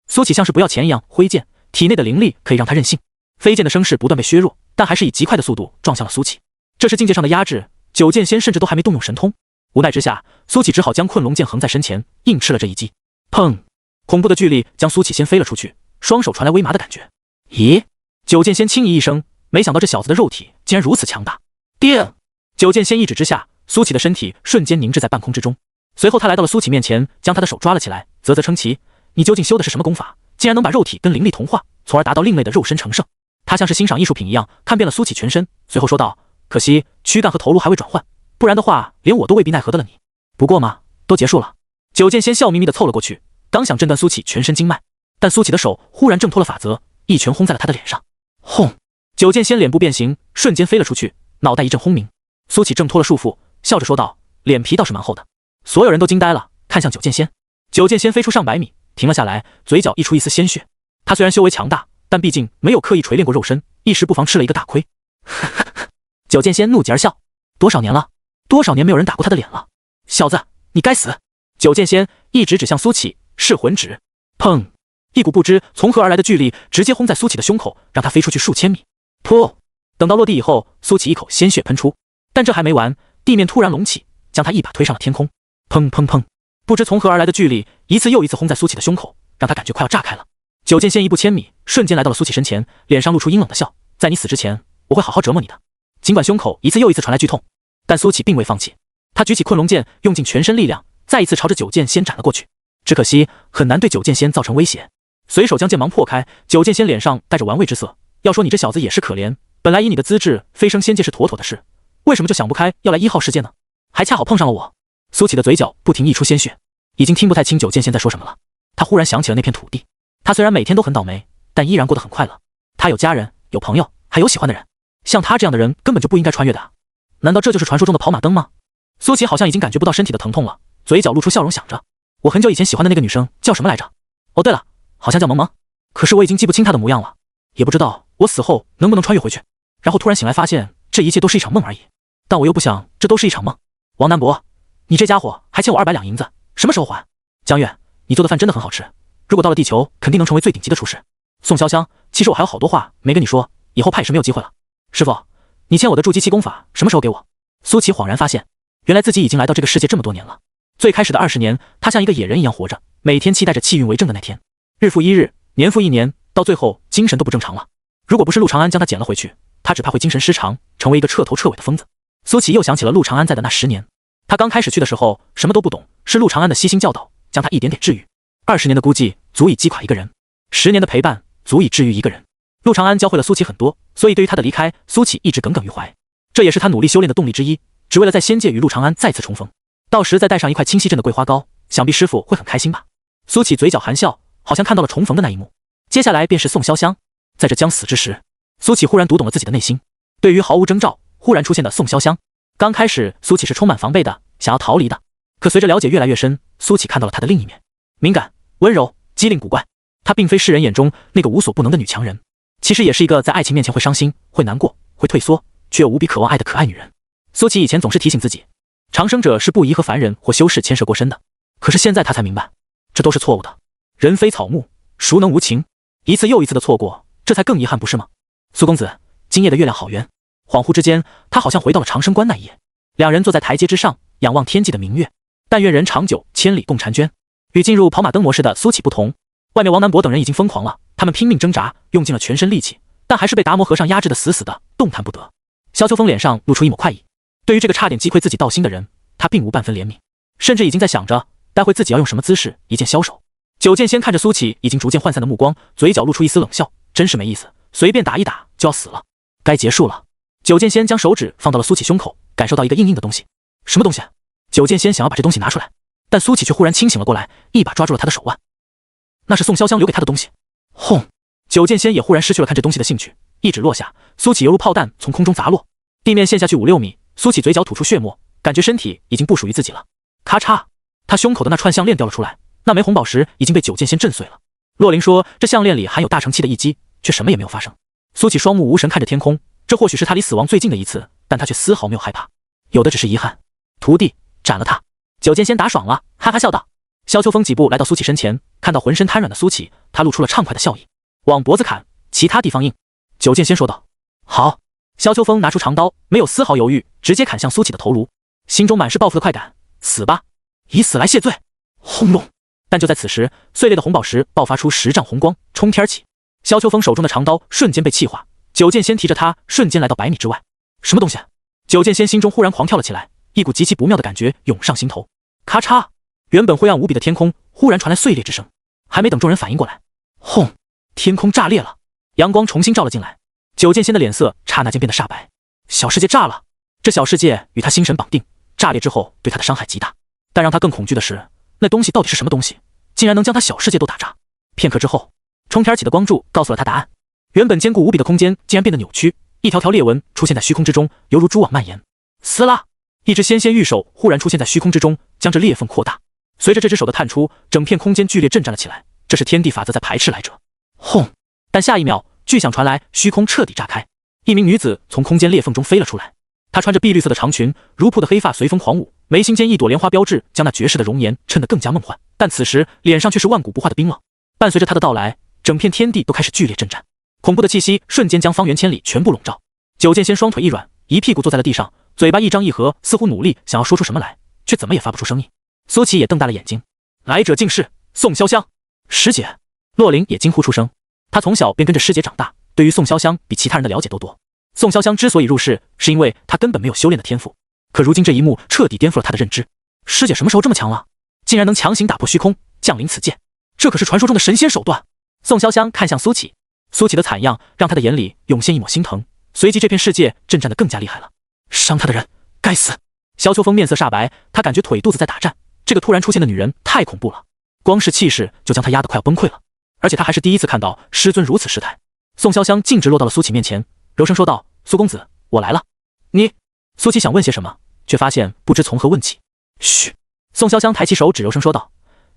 苏起像是不要钱一样挥剑，体内的灵力可以让他任性。飞剑的声势不断被削弱，但还是以极快的速度撞向了苏起。这是境界上的压制，九剑仙甚至都还没动用神通。无奈之下，苏起只好将困龙剑横在身前，硬吃了这一击。砰！恐怖的巨力将苏起先飞了出去，双手传来微麻的感觉。咦？九剑仙轻咦一声，没想到这小子的肉体竟然如此强大。定！九剑仙一指之下，苏起的身体瞬间凝滞在半空之中。随后他来到了苏起面前，将他的手抓了起来，啧啧称奇：“你究竟修的是什么功法？竟然能把肉体跟灵力同化，从而达到另类的肉身成圣？”他像是欣赏艺术品一样看遍了苏起全身，随后说道：“可惜躯干和头颅还未转换，不然的话，连我都未必奈何得了你。不过嘛，都结束了。”九剑仙笑眯眯地凑了过去，刚想震断苏起全身经脉，但苏起的手忽然挣脱了法则，一拳轰在了他的脸上。轰！九剑仙脸部变形，瞬间飞了出去，脑袋一阵轰鸣。苏起挣脱了束缚，笑着说道：“脸皮倒是蛮厚的。”所有人都惊呆了，看向九剑仙。九剑仙飞出上百米，停了下来，嘴角溢出一丝鲜血。他虽然修为强大，但毕竟没有刻意锤炼过肉身，一时不妨吃了一个大亏。九剑仙怒极而笑：“多少年了？多少年没有人打过他的脸了？小子，你该死！”九剑仙一直指向苏起，噬魂指。砰！一股不知从何而来的巨力直接轰在苏起的胸口，让他飞出去数千米。噗！等到落地以后，苏起一口鲜血喷出，但这还没完，地面突然隆起，将他一把推上了天空。砰砰砰！不知从何而来的巨力一次又一次轰在苏起的胸口，让他感觉快要炸开了。九剑仙一步千米，瞬间来到了苏起身前，脸上露出阴冷的笑：“在你死之前，我会好好折磨你的。”尽管胸口一次又一次传来剧痛，但苏起并未放弃。他举起困龙剑，用尽全身力量，再一次朝着九剑仙斩了过去。只可惜很难对九剑仙造成威胁，随手将剑芒破开。九剑仙脸上带着玩味之色：“要说你这小子也是可怜，本来以你的资质，飞升仙界是妥妥的事，为什么就想不开要来1号世界呢？还恰好碰上了我。”苏起的嘴角不停溢出鲜血，已经听不太清九剑仙在说什么了。他忽然想起了那片土地，他虽然每天都很倒霉，但依然过得很快乐。他有家人，有朋友，还有喜欢的人。像他这样的人根本就不应该穿越的啊！难道这就是传说中的跑马灯吗？苏起好像已经感觉不到身体的疼痛了，嘴角露出笑容，想着：我很久以前喜欢的那个女生叫什么来着？哦对了，好像叫萌萌。可是我已经记不清她的模样了，也不知道我死后能不能穿越回去。然后突然醒来，发现这一切都是一场梦而已，但我又不想这都是一场梦。王南伯，你这家伙还欠我200两银子，什么时候还？江月，你做的饭真的很好吃，如果到了地球，肯定能成为最顶级的厨师。宋潇湘，其实我还有好多话没跟你说，以后怕也是没有机会了。师傅，你欠我的筑基期功法什么时候给我？苏起恍然发现，原来自己已经来到这个世界这么多年了。最开始的20年，他像一个野人一样活着，每天期待着气运为正的那天，日复一日，年复一年，到最后精神都不正常了。如果不是陆长安将他捡了回去，他只怕会精神失常，成为一个彻头彻尾的疯子。苏起又想起了陆长安在的那10年，他刚开始去的时候什么都不懂，是陆长安的悉心教导，将他一点点治愈。20年的估计足以击垮一个人，10年的陪伴足以治愈一个人。陆长安教会了苏起很多，所以对于他的离开，苏起一直耿耿于怀。这也是他努力修炼的动力之一，只为了在仙界与陆长安再次重逢。到时再带上一块清溪镇的桂花糕，想必师傅会很开心吧。苏起嘴角含笑，好像看到了重逢的那一幕。接下来便是宋潇湘。在这将死之时，苏起忽然读懂了自己的内心。对于毫无征兆忽然出现的宋潇湘，刚开始苏起是充满防备的，想要逃离的。可随着了解越来越深，苏起看到了他的另一面：敏感、温柔、机灵古怪。她并非世人眼中那个无所不能的女强人，其实也是一个在爱情面前会伤心、会难过、会退缩，却又无比渴望爱的可爱女人。苏起以前总是提醒自己，长生者是不宜和凡人或修士牵涉过深的，可是现在她才明白，这都是错误的。人非草木，孰能无情？一次又一次的错过，这才更遗憾，不是吗？苏公子，今夜的月亮好圆。恍惚之间，他好像回到了长生观那一夜。两人坐在台阶之上，仰望天际的明月。但愿人长久，千里共婵娟。与进入跑马灯模式的苏起不同，外面王南博等人已经疯狂了，他们拼命挣扎，用尽了全身力气，但还是被达摩和尚压制的死死的，动弹不得。萧秋风脸上露出一抹快意，对于这个差点击溃自己道心的人，他并无半分怜悯，甚至已经在想着待会自己要用什么姿势一剑消手。九剑仙看着苏起已经逐渐涣散的目光，嘴角露出一丝冷笑，真是没意思，随便打一打就要死了，该结束了。九剑仙将手指放到了苏起胸口，感受到一个硬硬的东西。什么东西？九剑仙想要把这东西拿出来，但苏起却忽然清醒了过来，一把抓住了他的手腕。那是宋潇湘留给他的东西。轰！九剑仙也忽然失去了看这东西的兴趣，一指落下，苏起犹如炮弹从空中砸落，地面陷下去5、6米。苏起嘴角吐出血沫，感觉身体已经不属于自己了。咔嚓！他胸口的那串项链掉了出来，那枚红宝石已经被九剑仙震碎了。洛灵说这项链里含有大成气的一击，却什么也没有发生。苏起双目无神看着天空，这或许是他离死亡最近的一次，但他却丝毫没有害怕，有的只是遗憾。徒弟，斩了他！九剑仙打爽了，哈哈笑道。萧秋风几步来到苏起身前，看到浑身瘫软的苏起，他露出了畅快的笑意。往脖子砍，其他地方硬。九剑仙说道。好。萧秋风拿出长刀，没有丝毫犹豫，直接砍向苏启的头颅，心中满是报复的快感。死吧，以死来谢罪！轰隆！但就在此时，碎裂的红宝石爆发出10丈红光，冲天起。萧秋风手中的长刀瞬间被气化，九剑仙提着它，瞬间来到100米之外。什么东西？九剑仙心中忽然狂跳了起来，一股极其不妙的感觉涌上心头。咔嚓！原本灰暗无比的天空忽然传来碎裂之声，还没等众人反应过来，轰！天空炸裂了，阳光重新照了进来。九剑仙的脸色刹那间变得煞白，小世界炸了！这小世界与他心神绑定，炸裂之后对他的伤害极大。但让他更恐惧的是，那东西到底是什么东西，竟然能将他小世界都打炸。片刻之后，冲天起的光柱告诉了他答案。原本坚固无比的空间竟然变得扭曲，一条条裂纹出现在虚空之中，犹如蛛网蔓延。撕拉！一只纤纤玉手忽然出现在虚空之中，将这裂缝扩大。随着这只手的探出，整片空间剧烈震颤了起来。这是天地法则在排斥来者。轰！但下一秒，巨响传来，虚空彻底炸开，一名女子从空间裂缝中飞了出来。她穿着碧绿色的长裙，如瀑的黑发随风狂舞，眉心间一朵莲花标志将那绝世的容颜衬得更加梦幻。但此时脸上却是万古不化的冰冷。伴随着她的到来，整片天地都开始剧烈震颤，恐怖的气息瞬间将方圆千里全部笼罩。九剑仙双腿一软，一屁股坐在了地上，嘴巴一张一合，似乎努力想要说出什么来，却怎么也发不出声音。苏琪也瞪大了眼睛，来者竟是宋潇湘师姐。洛灵也惊呼出声，她从小便跟着师姐长大，对于宋潇湘比其他人的了解都多。宋潇湘之所以入世，是因为她根本没有修炼的天赋，可如今这一幕彻底颠覆了她的认知。师姐什么时候这么强了？竟然能强行打破虚空，降临此界，这可是传说中的神仙手段。宋潇湘看向苏启，苏启的惨样让他的眼里涌现一抹心疼，随即这片世界震颤得更加厉害了。伤他的人该死！萧秋风面色煞白，他感觉腿肚子在打颤，这个突然出现的女人太恐怖了，光是气势就将他压得快要崩溃了。而且他还是第一次看到师尊如此失态。宋潇湘径直落到了苏启面前，柔声说道：“苏公子，我来了。”你……苏启想问些什么，却发现不知从何问起。嘘！宋潇湘抬起手指，柔声说道：“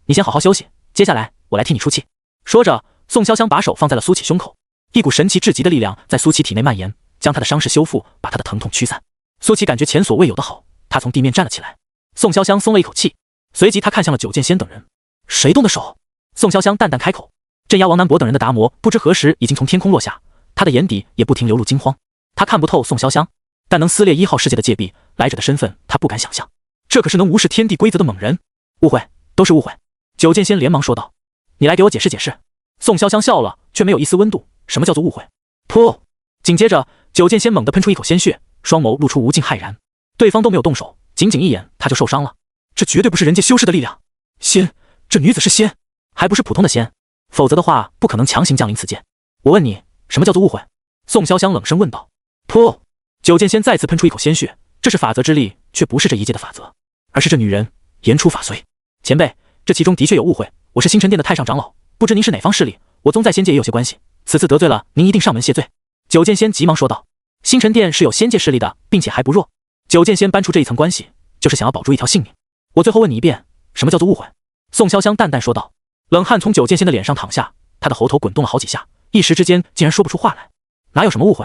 你先好好休息，接下来我来替你出气。”说着，宋潇湘把手放在了苏启胸口，一股神奇至极的力量在苏启体内蔓延，将他的伤势修复，把他的疼痛驱散。苏启感觉前所未有的好，他从地面站了起来。宋潇湘松了一口气，随即他看向了九剑仙等人：“谁动的手？”宋潇湘淡淡开口。镇压王南博等人的达摩不知何时已经从天空落下，他的眼底也不停流露惊慌。他看不透宋潇湘，但能撕裂1号世界的戒壁，来者的身份他不敢想象，这可是能无视天地规则的猛人。误会，都是误会。九剑仙连忙说道：“你来给我解释解释。”宋潇湘笑了，却没有一丝温度。什么叫做误会？噗！紧接着，九剑仙猛地喷出一口鲜血，双眸露出无尽骇然。对方都没有动手，仅仅一眼他就受伤了，这绝对不是人界修士的力量。仙，这女子是仙，还不是普通的仙，否则的话不可能强行降临此界。我问你，什么叫做误会？宋潇湘冷声问道。噗！九剑仙再次喷出一口鲜血，这是法则之力，却不是这一界的法则，而是这女人言出法随。前辈，这其中的确有误会，我是星辰殿的太上长老，不知您是哪方势力，我宗在仙界也有些关系，此次得罪了您，一定上门谢罪。九剑仙急忙说道。星辰殿是有仙界势力的，并且还不弱。九剑仙搬出这一层关系，就是想要保住一条性命。我最后问你一遍，什么叫做误会？宋潇湘淡淡说道。冷汗从九剑仙的脸上淌下，他的喉头滚动了好几下，一时之间竟然说不出话来。哪有什么误会，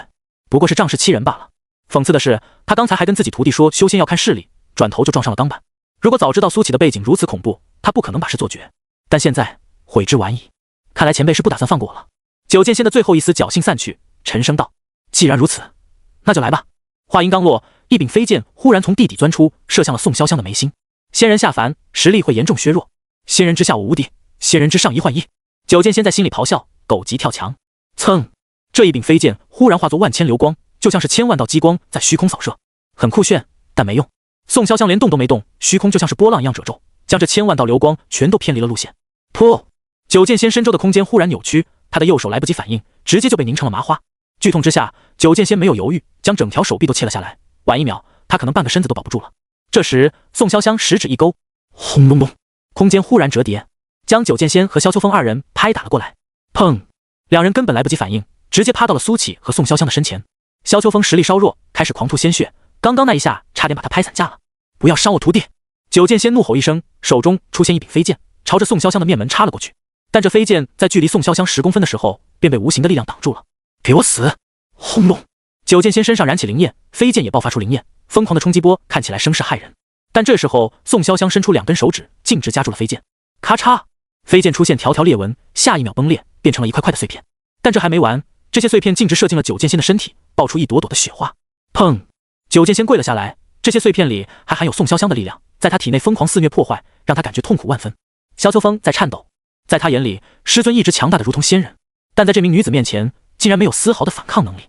不过是仗势欺人罢了。讽刺的是，他刚才还跟自己徒弟说修仙要看势力，转头就撞上了钢板。如果早知道苏启的背景如此恐怖，他不可能把事做绝，但现在悔之晚矣。看来前辈是不打算放过我了。九剑仙的最后一丝侥幸散去，沉声道：“既然如此，那就来吧。”话音刚落，一柄飞剑忽然从地底钻出，射向了宋潇湘的眉心。仙人下凡，实力会严重削弱。仙人之下我无敌，仙人之上一换一。九剑仙在心里咆哮，狗急跳墙。噌！这一柄飞剑忽然化作万千流光，就像是千万道激光在虚空扫射，很酷炫，但没用。宋潇湘连动都没动，虚空就像是波浪一样褶皱，将这千万道流光全都偏离了路线。噗！九剑仙身周的空间忽然扭曲，他的右手来不及反应，直接就被拧成了麻花。剧痛之下，九剑仙没有犹豫，将整条手臂都切了下来。晚一秒，他可能半个身子都保不住了。这时，宋潇湘食指一勾，轰隆隆，空间忽然折叠，将九剑仙和萧秋风二人拍打了过来。砰！两人根本来不及反应，直接趴到了苏启和宋潇湘的身前。萧秋风实力稍弱，开始狂吐鲜血，刚刚那一下差点把他拍散架了。不要伤我徒弟！九剑仙怒吼一声，手中出现一柄飞剑，朝着宋潇湘的面门插了过去。但这飞剑在距离宋潇湘10公分的时候，便被无形的力量挡住了。给我死！轰隆！九剑仙身上燃起灵焰，飞剑也爆发出灵焰，疯狂的冲击波看起来声势骇人。但这时候，宋潇湘伸出2根手指，径直夹住了飞剑。咔嚓！飞剑出现条条裂纹，下一秒崩裂，变成了一块块的碎片。但这还没完，这些碎片径直射进了九剑仙的身体，爆出一朵朵的雪花。砰！九剑仙跪了下来，这些碎片里还含有宋潇湘的力量，在他体内疯狂肆虐破坏，让他感觉痛苦万分。萧秋风在颤抖，在他眼里，师尊一直强大的如同仙人，但在这名女子面前，竟然没有丝毫的反抗能力。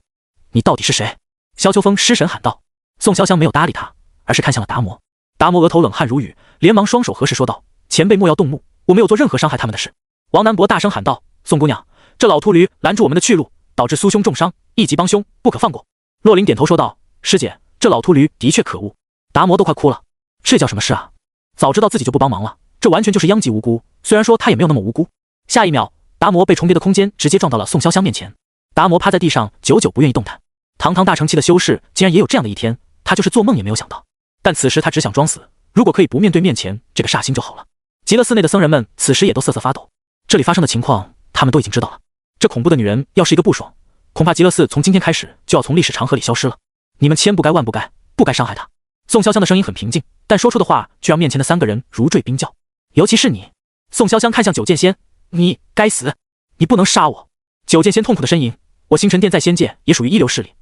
你到底是谁？萧秋风失神喊道。宋潇湘没有搭理他，而是看向了达摩。达摩额头冷汗如雨，连忙双手合十说道：前辈莫要动怒，我没有做任何伤害他们的事。王南博大声喊道：宋姑娘，这老秃驴拦住我们的去路，导致苏兄重伤，一级帮凶，不可放过。洛琳点头说道：师姐，这老秃驴的确可恶。达摩都快哭了，这叫什么事啊？早知道自己就不帮忙了，这完全就是殃及无辜，虽然说他也没有那么无辜。下一秒，达摩被重叠的空间直接撞到了宋潇湘面前，达摩趴在地上，久久不愿意动弹。堂堂大成期的修士竟然也有这样的一天，他就是做梦也没有想到。但此时他只想装死，如果可以不面对面前这个煞星就好了。极乐寺内的僧人们此时也都瑟瑟发抖，这里发生的情况他们都已经知道了。这恐怖的女人要是一个不爽，恐怕极乐寺从今天开始就要从历史长河里消失了。你们千不该万不该，不该伤害她。宋潇湘的声音很平静，但说出的话却让面前的三个人如坠冰窖。尤其是你。宋潇湘看向九剑仙，你该死，你不能杀我。九剑仙痛苦的呻吟，我星辰殿在仙界也属于一流势力，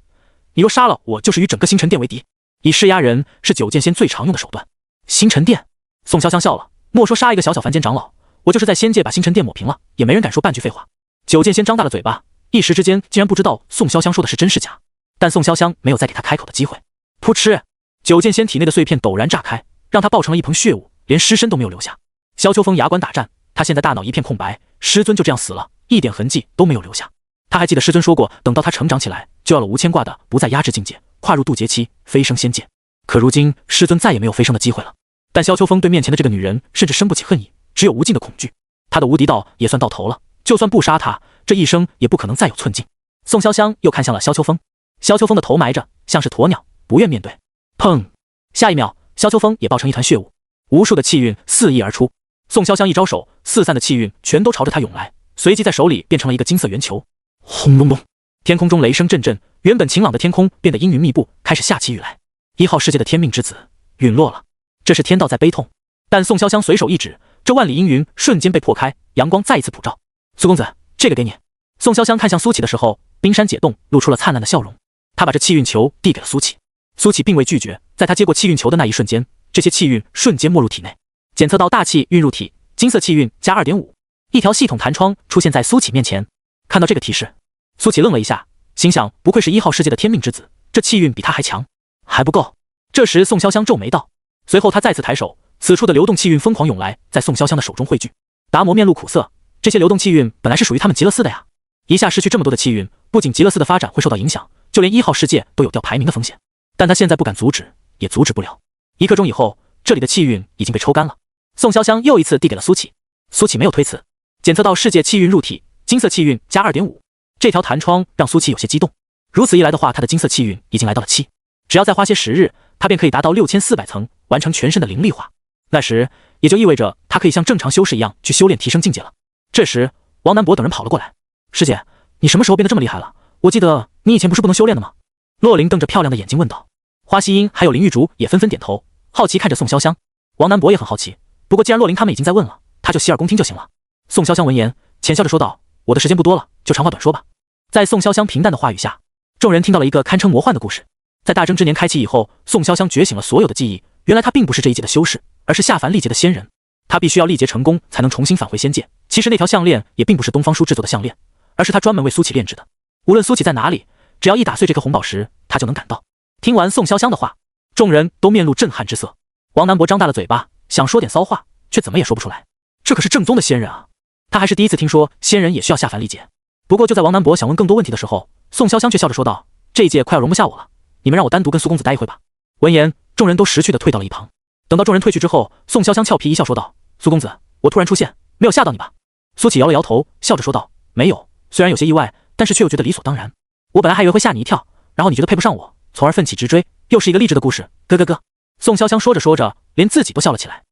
你若杀了我，就是与整个星辰殿为敌。以势压人是九剑仙最常用的手段。星辰殿？宋潇湘笑了，莫说杀一个小小凡间长老，我就是在仙界把星辰殿抹平了，也没人敢说半句废话。九剑仙张大了嘴巴，一时之间竟然不知道宋潇湘说的是真是假，但宋潇湘没有再给他开口的机会。噗嗤！九剑仙体内的碎片陡然炸开，让他爆成了一蓬血雾，连尸身都没有留下。萧秋风牙关打颤，他现在大脑一片空白，师尊就这样死了，一点痕迹都没有留下。他还记得师尊说过，等到他成长起来，就要了无牵挂的不再压制境界，跨入渡劫期，飞升仙界。可如今师尊再也没有飞升的机会了。但萧秋风对面前的这个女人甚至生不起恨意，只有无尽的恐惧。他的无敌道也算到头了，就算不杀他，这一生也不可能再有寸进。宋潇湘又看向了萧秋风，萧秋风的头埋着，像是鸵鸟，不愿面对。砰！下一秒，萧秋风也爆成一团血雾，无数的气运肆意而出。宋潇湘一招手，四散的气运全都朝着他涌来，随即在手里变成了一个金色圆球。轰隆隆，天空中雷声阵阵，原本晴朗的天空变得阴云密布，开始下起雨来。一号世界的天命之子陨落了，这是天道在悲痛。但宋潇湘随手一指，这万里阴云瞬间被破开，阳光再一次普照。苏公子，这个给你。宋潇湘看向苏启的时候，冰山解冻，露出了灿烂的笑容。他把这气运球递给了苏启，苏启并未拒绝。在他接过气运球的那一瞬间，这些气运瞬间没入体内。检测到大气运入体，金色气运加 2.5， 一条系统弹窗出现在苏启面前。看到这个提示，苏启愣了一下，心想不愧是一号世界的天命之子，这气运比他还强，还不够。这时宋潇湘皱眉道，随后他再次抬手，此处的流动气运疯狂涌来，在宋潇湘的手中汇聚。达摩面露苦涩，这些流动气运本来是属于他们极乐寺的呀，一下失去这么多的气运，不仅极乐寺的发展会受到影响，就连一号世界都有掉排名的风险。但他现在不敢阻止，也阻止不了。一刻钟以后，这里的气运已经被抽干了。宋潇湘又一次递给了苏启，苏启没有推辞。检测到世界气运入体，金色气运加 2.5， 这条弹窗让苏启有些激动。如此一来的话，他的金色气运已经来到了7，只要再花些时日，他便可以达到6400层，完成全身的灵力化。那时也就意味着他可以像正常修士一样去修炼提升境界了。这时王南博等人跑了过来，师姐，你什么时候变得这么厉害了？我记得你以前不是不能修炼的吗？洛琳瞪着漂亮的眼睛问道。花希音还有林玉竹也纷纷点头，好奇看着宋潇湘。王南博也很好奇，不过既然洛琳他们已经在问了，他就洗耳恭听就行了。宋潇湘闻言浅笑着说道，我的时间不多了，就长话短说吧。在宋潇湘平淡的话语下，众人听到了一个堪称魔幻的故事。在大征之年开启以后，宋潇湘觉醒了所有的记忆，原来他并不是这一界的修士，而是下凡历劫的仙人。他必须要历劫成功才能重新返回仙界。其实那条项链也并不是东方叔制作的项链，而是他专门为苏启炼制的。无论苏启在哪里，只要一打碎这颗红宝石，他就能赶到。听完宋潇湘的话，众人都面露震撼之色。王南博张大了嘴巴，想说点骚话，却怎么也说不出来。这可是正宗的仙人啊！他还是第一次听说仙人也需要下凡历劫。不过就在王南博想问更多问题的时候，宋潇湘却笑着说道，这一届快要容不下我了，你们让我单独跟苏公子待一会吧。闻言，众人都识趣的退到了一旁。等到众人退去之后，宋潇湘俏皮一笑说道，苏公子，我突然出现，没有吓到你吧？苏启摇了摇头，笑着说道，没有，虽然有些意外，但是却又觉得理所当然。我本来还以为会吓你一跳，然后你觉得配不上我，从而奋起直追，又是一个励志的故事，咯咯咯。宋潇湘说着说着，连自己都笑了起来。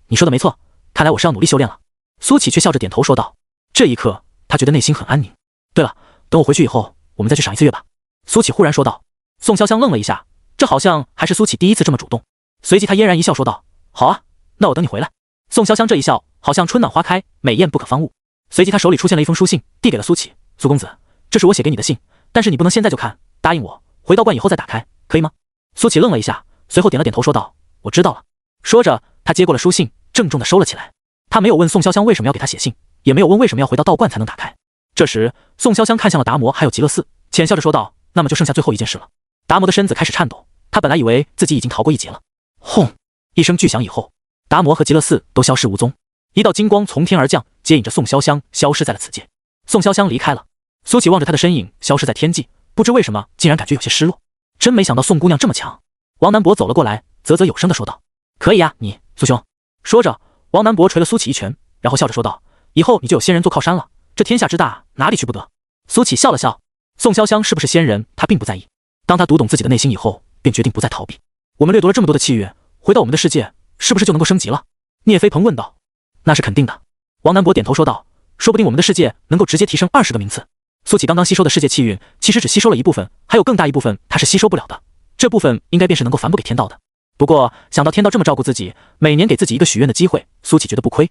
你说的没错，看来我是要努力修炼了。苏启却笑着点头说道。这一刻，他觉得内心很安宁。对了，等我回去以后，我们再去赏一次月吧。苏启忽然说道。宋潇湘愣了一下，这好像还是苏启第一次这么主动。随即他嫣然一笑说道，好啊，那我等你回来。宋潇湘这一笑，好像春暖花开，美艳不可方物。随即他手里出现了一封书信，递给了苏启。苏公子，这是我写给你的信，但是你不能现在就看，答应我，回道观以后再打开，可以吗？苏启愣了一下，随后点了点头说道：“我知道了。”说着，他接过了书信，郑重地收了起来。他没有问宋潇湘为什么要给他写信，也没有问为什么要回到道观才能打开。这时，宋潇湘看向了达摩还有极乐寺，浅笑着说道：“那么就剩下最后一件事了。”达摩的身子开始颤抖，他本来以为自己已经逃过一劫了。轰！一声巨响以后，达摩和极乐寺都消失无踪。一道金光从天而降，接引着宋潇湘消失在了此界。宋潇湘离开了，苏启望着他的身影消失在天际，不知为什么竟然感觉有些失落。真没想到宋姑娘这么强。王南博走了过来，啧啧有声地说道：“可以啊，你苏兄。”说着，王南博捶了苏启一拳，然后笑着说道：“以后你就有仙人做靠山了，这天下之大，哪里去不得？”苏启笑了笑，宋潇湘是不是仙人，他并不在意。当他读懂自己的内心以后，便决定不再逃避。我们掠夺了这么多的气运，回到我们的世界，是不是就能够升级了？聂飞鹏问道。那是肯定的。王南博点头说道，说不定我们的世界能够直接提升20个名次。苏启刚刚吸收的世界气运，其实只吸收了一部分，还有更大一部分他是吸收不了的，这部分应该便是能够反哺给天道的。不过想到天道这么照顾自己，每年给自己一个许愿的机会，苏启觉得不亏。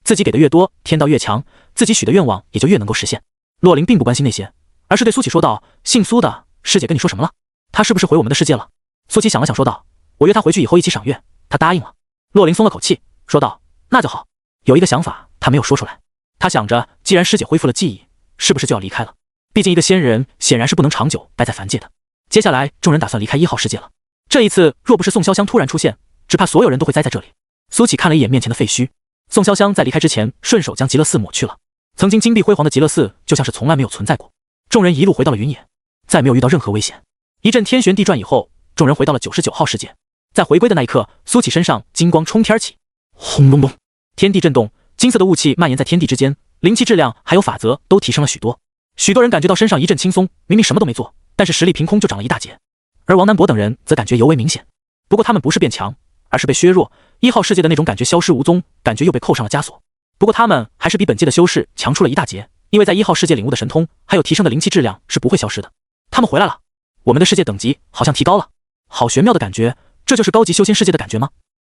自己给的越多，天道越强，自己许的愿望也就越能够实现。洛灵并不关心那些，而是对苏启说道：“姓苏的，师姐跟你说什么了？他是不是回我们的世界了？”苏启想了想说道：“我约他回去以后一起赏月，他答应了。”洛灵松了口气说道：“那就好。”有一个想法他没有说出来，他想着既然师姐恢复了记忆，是不是就要离开了？毕竟一个仙人显然是不能长久待在凡界的。接下来众人打算离开1号世界了。这一次若不是宋潇湘突然出现，只怕所有人都会栽在这里。苏启看了一眼面前的废墟，宋潇湘在离开之前顺手将极乐寺抹去了。曾经金碧辉煌的极乐寺就像是从来没有存在过。众人一路回到了云野，再没有遇到任何危险。一阵天旋地转以后，众人回到了99号世界。在回归的那一刻，苏启身上金光冲天起，轰隆隆，天地震动，金色的雾气蔓延在天地之间，灵气质量还有法则都提升了许多。许多人感觉到身上一阵轻松，明明什么都没做，但是实力凭空就涨了一大截。而王南博等人则感觉尤为明显，不过他们不是变强，而是被削弱。1号世界的那种感觉消失无踪，感觉又被扣上了枷锁。不过他们还是比本界的修士强出了一大截，因为在1号世界领悟的神通还有提升的灵气质量是不会消失的。他们回来了，我们的世界等级好像提高了，好玄妙的感觉，这就是高级修仙世界的感觉吗？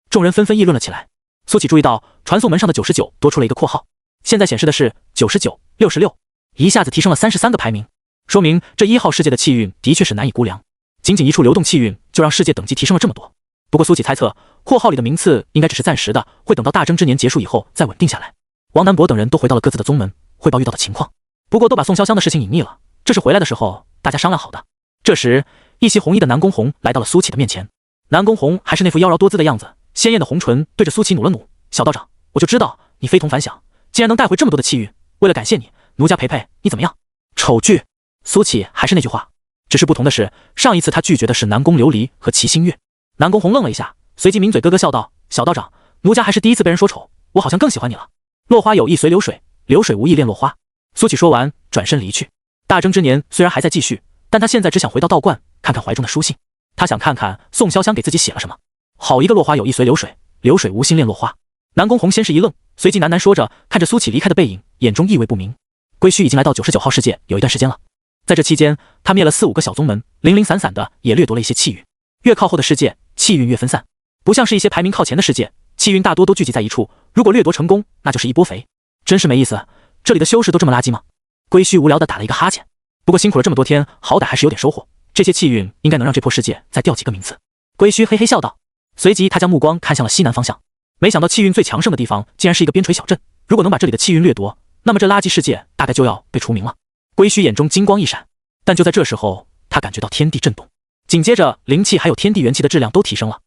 众人纷纷议论了起来。苏启注意到传送门上的99多出了一个括号，现在显示的是99、66，一下子提升了33个排名，说明这1号世界的气运的确是难以估量。仅仅一处流动气运就让世界等级提升了这么多。不过苏启猜测，括号里的名次应该只是暂时的，会等到大征之年结束以后再稳定下来。王南博等人都回到了各自的宗门，汇报遇到的情况，不过都把宋潇湘的事情隐匿了，这是回来的时候大家商量好的。这时，一袭红衣的南宫红来到了苏启的面前。南宫红还是那副妖娆多姿的样子，鲜艳的红唇对着苏启努了努：“小道长，我就知道你非同凡响，竟然能带回这么多的气运，为了感谢你，奴家陪陪你怎么样？”丑剧，苏启还是那句话，只是不同的是，上一次他拒绝的是南宫琉璃和齐星月。南宫红愣了一下，随即抿嘴咯咯笑道：“小道长，奴家还是第一次被人说丑，我好像更喜欢你了。落花有意随流水，流水无意恋落花。”苏启说完，转身离去。大征之年虽然还在继续，但他现在只想回到道观，看看怀中的书信。他想看看宋潇湘给自己写了什么。好一个落花有意随流水，流水无心恋落花。南宫红先是一愣，随即喃喃说着，看着苏启离开的背影，眼中意味不明。归墟已经来到99号世界有一段时间了，在这期间，他灭了4、5个小宗门，零零散散的也掠夺了一些气运。越靠后的世界，气运越分散，不像是一些排名靠前的世界，气运大多都聚集在一处。如果掠夺成功，那就是一波肥。真是没意思，这里的修士都这么垃圾吗？归墟无聊的打了一个哈欠，不过辛苦了这么多天，好歹还是有点收获。这些气运应该能让这破世界再掉几个名次。归墟嘿嘿笑道，随即他将目光看向了西南方向，没想到气运最强盛的地方竟然是一个边陲小镇。如果能把这里的气运掠夺，那么这垃圾世界大概就要被除名了。归墟眼中金光一闪，但就在这时候，他感觉到天地震动，紧接着灵气还有天地元气的质量都提升了。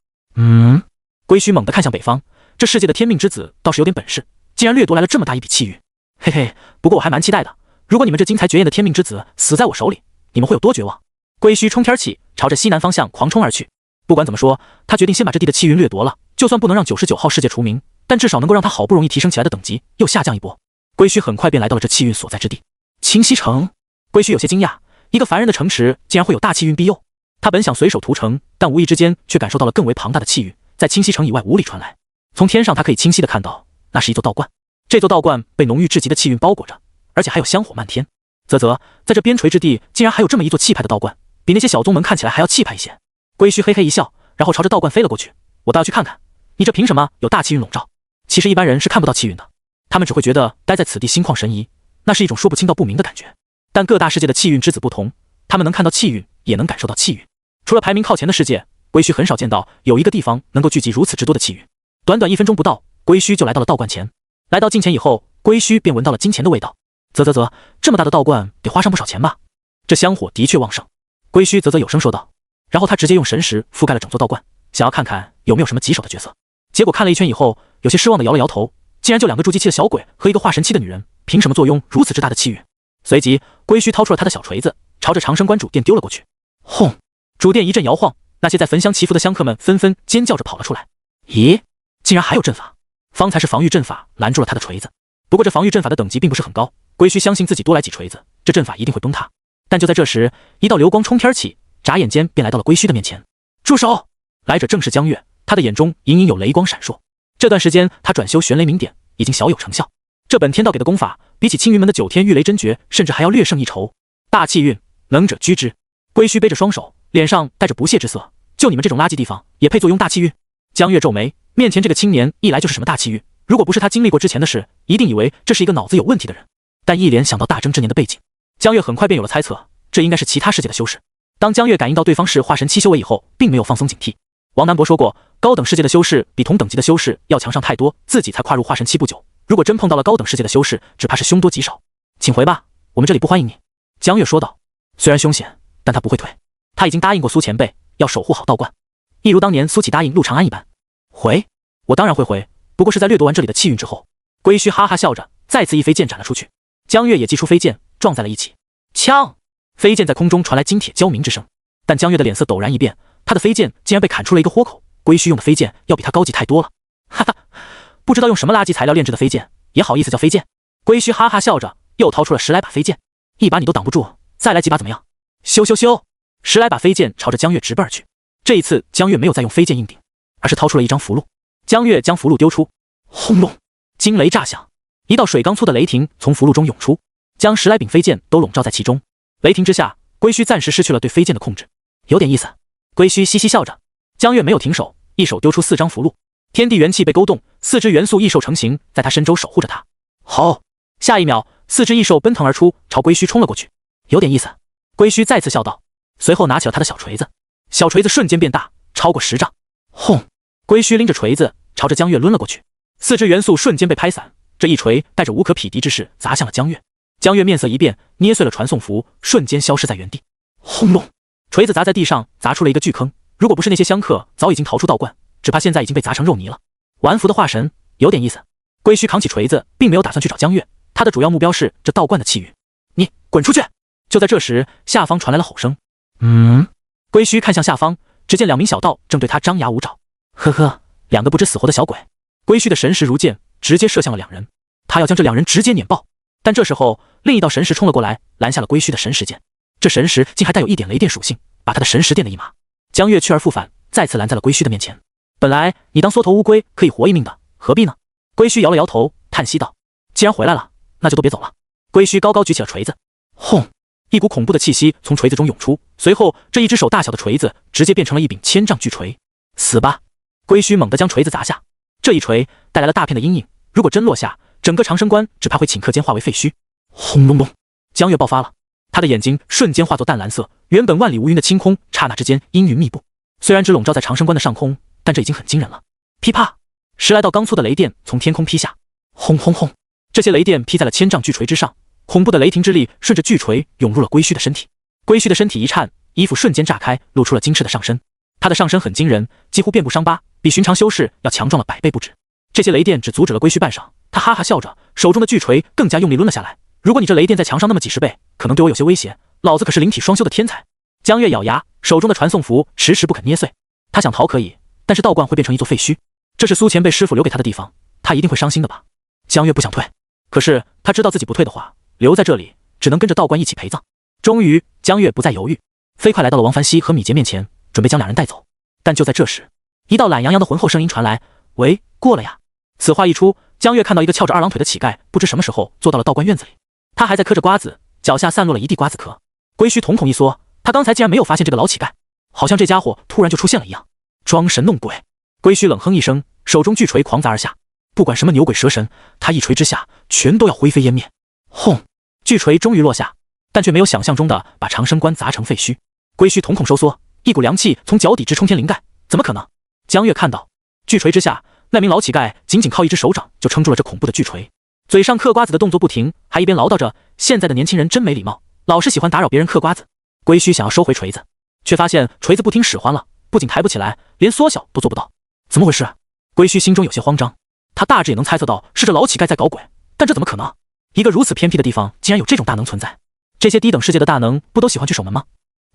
归墟猛地看向北方，这世界的天命之子倒是有点本事，竟然掠夺来了这么大一笔气运。嘿嘿，不过我还蛮期待的，如果你们这惊才绝艳的天命之子死在我手里，你们会有多绝望？归墟冲天起，朝着西南方向狂冲而去。不管怎么说，他决定先把这地的气运掠夺了，就算不能让99号世界除名，但至少能够让他好不容易提升起来的等级又下降一波。归墟很快便来到了这气运所在之地，清溪城。归墟有些惊讶，一个凡人的城池竟然会有大气运庇佑。他本想随手屠城，但无意之间却感受到了更为庞大的气运，在清溪城以外5里传来。从天上他可以清晰地看到，那是一座道观。这座道观被浓郁至极的气运包裹着，而且还有香火漫天。啧，在这边陲之地竟然还有这么一座气派的道观，比那些小宗门看起来还要气派一些。归墟嘿嘿一笑，然后朝着道观飞了过去。我倒要去看看，你这凭什么有大气运笼罩？其实一般人是看不到气运的，他们只会觉得待在此地心旷神怡，那是一种说不清道不明的感觉。但各大世界的气运之子不同，他们能看到气运，也能感受到气运。除了排名靠前的世界，归墟很少见到有一个地方能够聚集如此之多的气运。短短1分钟不到，归墟就来到了道观前。来到镜前以后，归墟便闻到了金钱的味道。啧，这么大的道观得花上不少钱吧？这香火的确旺盛。归墟啧有声说道。然后他直接用神识覆盖了整座道观，想要看看有没有什么棘手的角色。结果看了一圈以后，有些失望的摇了摇头，竟然就2个筑基期的小鬼和一个化神期的女人，凭什么坐拥如此之大的气运？随即，归墟掏出了他的小锤子，朝着长生观主殿丢了过去。轰！主殿一阵摇晃，那些在焚香祈福的香客们纷纷尖叫着跑了出来。咦，竟然还有阵法！方才是防御阵法拦住了他的锤子，不过这防御阵法的等级并不是很高，归墟相信自己多来几锤子，这阵法一定会崩塌。但就在这时，一道流光冲天起，眨眼间便来到了归墟的面前。住手！来者正是江月，他的眼中隐隐有雷光闪烁。这段时间他转修玄雷明典，已经小有成效。这本天道给的功法，比起青云门的9天御雷真诀，甚至还要略胜一筹。大气运，能者居之。归墟背着双手，脸上带着不屑之色。就你们这种垃圾地方，也配坐拥大气运？江月皱眉，面前这个青年一来就是什么大气运，如果不是他经历过之前的事，一定以为这是一个脑子有问题的人。但一联想到大征之年的背景，江月很快便有了猜测，这应该是其他世界的修士。当江月感应到对方是化神期修为以后，并没有放松警惕。王南博说过，高等世界的修士比同等级的修士要强上太多，自己才跨入化神期不久，如果真碰到了高等世界的修士，只怕是凶多吉少。请回吧，我们这里不欢迎你。江月说道。虽然凶险，但他不会退。他已经答应过苏前辈，要守护好道观，一如当年苏启答应陆长安一般。回？我当然会回，不过是在掠夺完这里的气运之后。归墟哈哈笑着，再次一飞剑斩了出去。江月也祭出飞剑，撞在了一起。枪！飞剑在空中传来金铁交鸣之声，但江月的脸色陡然一变，他的飞剑竟然被砍出了一个豁口。归墟用的飞剑要比他高级太多了。哈哈，不知道用什么垃圾材料炼制的飞剑，也好意思叫飞剑？归墟哈哈笑着，又掏出了10来把飞剑，一把你都挡不住，再来几把怎么样？咻，10来把飞剑朝着江月直奔而去。这一次江月没有再用飞剑硬顶，而是掏出了一张符箓。江月将符箓丢出，轰隆，惊雷炸响，一道水缸粗的雷霆从符箓中涌出，将10来柄飞剑都笼罩在其中。雷霆之下，归墟暂时失去了对飞剑的控制，有点意思。归墟嘻嘻笑着。江月没有停手，一手丢出4张符箓，天地元气被勾动，4只元素异兽成型，在他身周守护着他。好，下一秒，4只异兽奔腾而出，朝归墟冲了过去。有点意思。归墟再次笑道，随后拿起了他的小锤子，小锤子瞬间变大，超过10丈。轰！归墟拎着锤子朝着江月抡了过去，4只元素瞬间被拍散，这一锤带着无可匹敌之势砸向了江月。江月面色一变，捏碎了传送符，瞬间消失在原地。轰隆！锤子砸在地上，砸出了一个巨坑。如果不是那些香客早已经逃出道观，只怕现在已经被砸成肉泥了。玩符的化神，有点意思。归墟扛起锤子，并没有打算去找江月，他的主要目标是这道观的气运。你滚出去！就在这时，下方传来了吼声。归墟看向下方，只见2名小道正对他张牙舞爪。呵呵，2个不知死活的小鬼。归墟的神识如箭，直接射向了2人，他要将这2人直接碾爆。但这时候，另一道神识冲了过来，拦下了归墟的神识剑。这神识竟还带有一点雷电属性，把他的神识电了一马。江月去而复返，再次拦在了归墟的面前。本来你当缩头乌龟可以活一命的，何必呢？归墟摇了摇头，叹息道：既然回来了，那就都别走了。归墟高高举起了锤子，轰！一股恐怖的气息从锤子中涌出，随后这一只手大小的锤子直接变成了一柄1000丈巨锤。死吧！归墟猛地将锤子砸下，这一锤带来了大片的阴影，如果真落下，整个长生观只怕会顷刻间化为废墟。轰隆隆！江月爆发了，他的眼睛瞬间化作淡蓝色，原本万里无云的青空，刹那之间阴云密布。虽然只笼罩在长生观的上空，但这已经很惊人了。噼啪，10来道钢粗的雷电从天空劈下，轰轰轰！这些雷电劈在了1000丈巨锤之上，恐怖的雷霆之力顺着巨锤涌入了归墟的身体。归墟的身体一颤，衣服瞬间炸开，露出了精赤的上身。他的上身很惊人，几乎遍布伤疤，比寻常修士要强壮了100倍不止。这些雷电只阻止了归墟半晌，他哈哈笑着，手中的巨锤更加用力抡了下来。如果你这雷电在墙上那么几10倍，可能对我有些威胁，老子可是灵体双修的天才。江月咬牙，手中的传送符迟迟不肯捏碎。他想逃可以，但是道观会变成一座废墟，这是苏前辈师傅留给他的地方，他一定会伤心的吧。江月不想退，可是他知道自己不退的话，留在这里只能跟着道观一起陪葬。终于，江月不再犹豫，飞快来到了王凡熙和米杰面前，准备将2人带走。但就在这时，一道懒洋洋的浑厚声音传来：喂，过了呀。此话一出，江月看到一个翘着2郎腿的乞丐，不知什么时候坐到了道观院子里，他还在嗑着瓜子，脚下散落了一地瓜子壳。归墟瞳孔一缩，他刚才竟然没有发现这个老乞丐，好像这家伙突然就出现了一样，装神弄鬼。归墟冷哼一声，手中巨锤狂砸而下，不管什么牛鬼蛇神，他一锤之下全都要灰飞烟灭。轰！巨锤终于落下，但却没有想象中的把长生关砸成废墟。龟须瞳孔收缩，一股凉气从脚底直冲天灵盖，怎么可能？江月看到，巨锤之下，那名老乞丐仅仅靠一只手掌就撑住了这恐怖的巨锤，嘴上嗑瓜子的动作不停，还一边唠叨着现在的年轻人真没礼貌，老是喜欢打扰别人嗑瓜子。龟须想要收回锤子，却发现锤子不听使唤了，不仅抬不起来，连缩小都做不到。怎么回事？龟须心中有些慌张，他大致也能猜测到是这老乞丐在搞鬼，但这怎么可能？一个如此偏僻的地方竟然有这种大能存在，这些低等世界的大能不都喜欢去守门吗？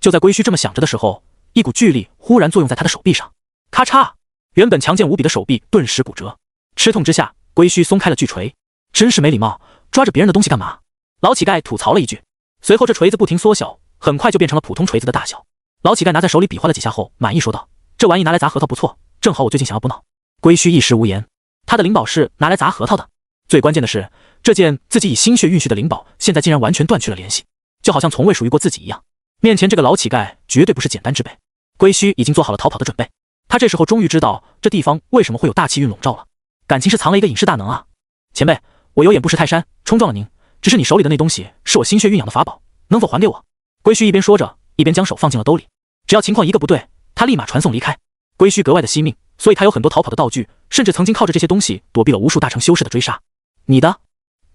就在龟须这么想着的时候，一股巨力忽然作用在他的手臂上，咔嚓，原本强健无比的手臂顿时骨折。吃痛之下，龟须松开了巨锤，真是没礼貌，抓着别人的东西干嘛？老乞丐吐槽了一句，随后这锤子不停缩小，很快就变成了普通锤子的大小。老乞丐拿在手里比划了几下后，满意说道：“这玩意拿来砸核桃不错，正好我最近想要补脑。”龟须一时无言，他的灵宝是拿来砸核桃的。最关键的是，这件自己以心血运续的灵宝，现在竟然完全断去了联系，就好像从未属于过自己一样。面前这个老乞丐绝对不是简单之辈，龟须已经做好了逃跑的准备。他这时候终于知道这地方为什么会有大气运笼罩了，感情是藏了一个隐世大能啊！前辈，我有眼不识泰山，冲撞了您，只是你手里的那东西是我心血蕴养的法宝，能否还给我？龟须一边说着，一边将手放进了兜里，只要情况一个不对，他立马传送离开。龟须格外的惜命，所以他有很多逃跑的道具，甚至曾经靠着这些东西躲避了无数大成修士的追杀。你的？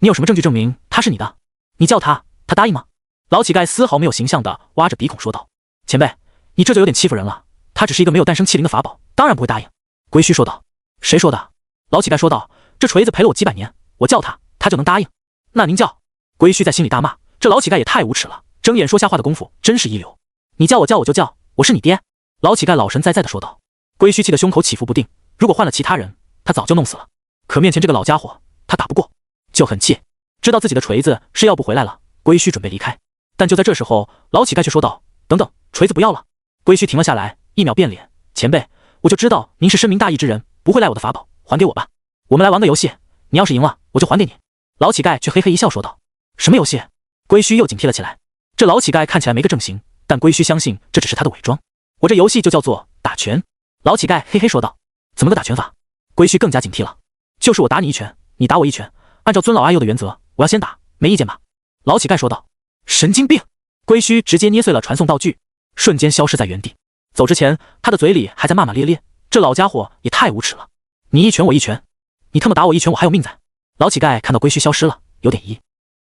你有什么证据证明他是你的？你叫他，他答应吗？老乞丐丝毫没有形象地挖着鼻孔说道：“前辈，你这就有点欺负人了。他只是一个没有诞生器灵的法宝，当然不会答应。”龟须说道。“谁说的？”老乞丐说道：“这锤子陪了我几百年，我叫他，他就能答应。那您叫？”龟须在心里大骂，这老乞丐也太无耻了，睁眼说瞎话的功夫真是一流。你叫我就叫，我是你爹。”老乞丐老神在在地说道。龟须气得胸口起伏不定，如果换了其他人，他早就弄死了。可面前这个老家伙，他打不过，就很气，知道自己的锤子是要不回来了。龟须准备离开，但就在这时候，老乞丐却说道：“等等，锤子不要了。”龟须停了下来，一秒变脸：“前辈，我就知道您是深明大义之人，不会赖我的法宝，还给我吧。我们来玩个游戏，你要是赢了，我就还给你。”老乞丐却嘿嘿一笑说道：“什么游戏？”龟须又警惕了起来。这老乞丐看起来没个正形，但龟须相信这只是他的伪装。我这游戏就叫做打拳。老乞丐嘿嘿说道：“怎么个打拳法？”龟须更加警惕了。“就是我打你一拳，你打我一拳，按照尊老爱幼的原则，我要先打，没意见吧？”老乞丐说道。“神经病！”龟须直接捏碎了传送道具，瞬间消失在原地。走之前，他的嘴里还在骂骂咧咧，这老家伙也太无耻了！你一拳我一拳，你他妈打我一拳，我还有命在！老乞丐看到龟须消失了，有点遗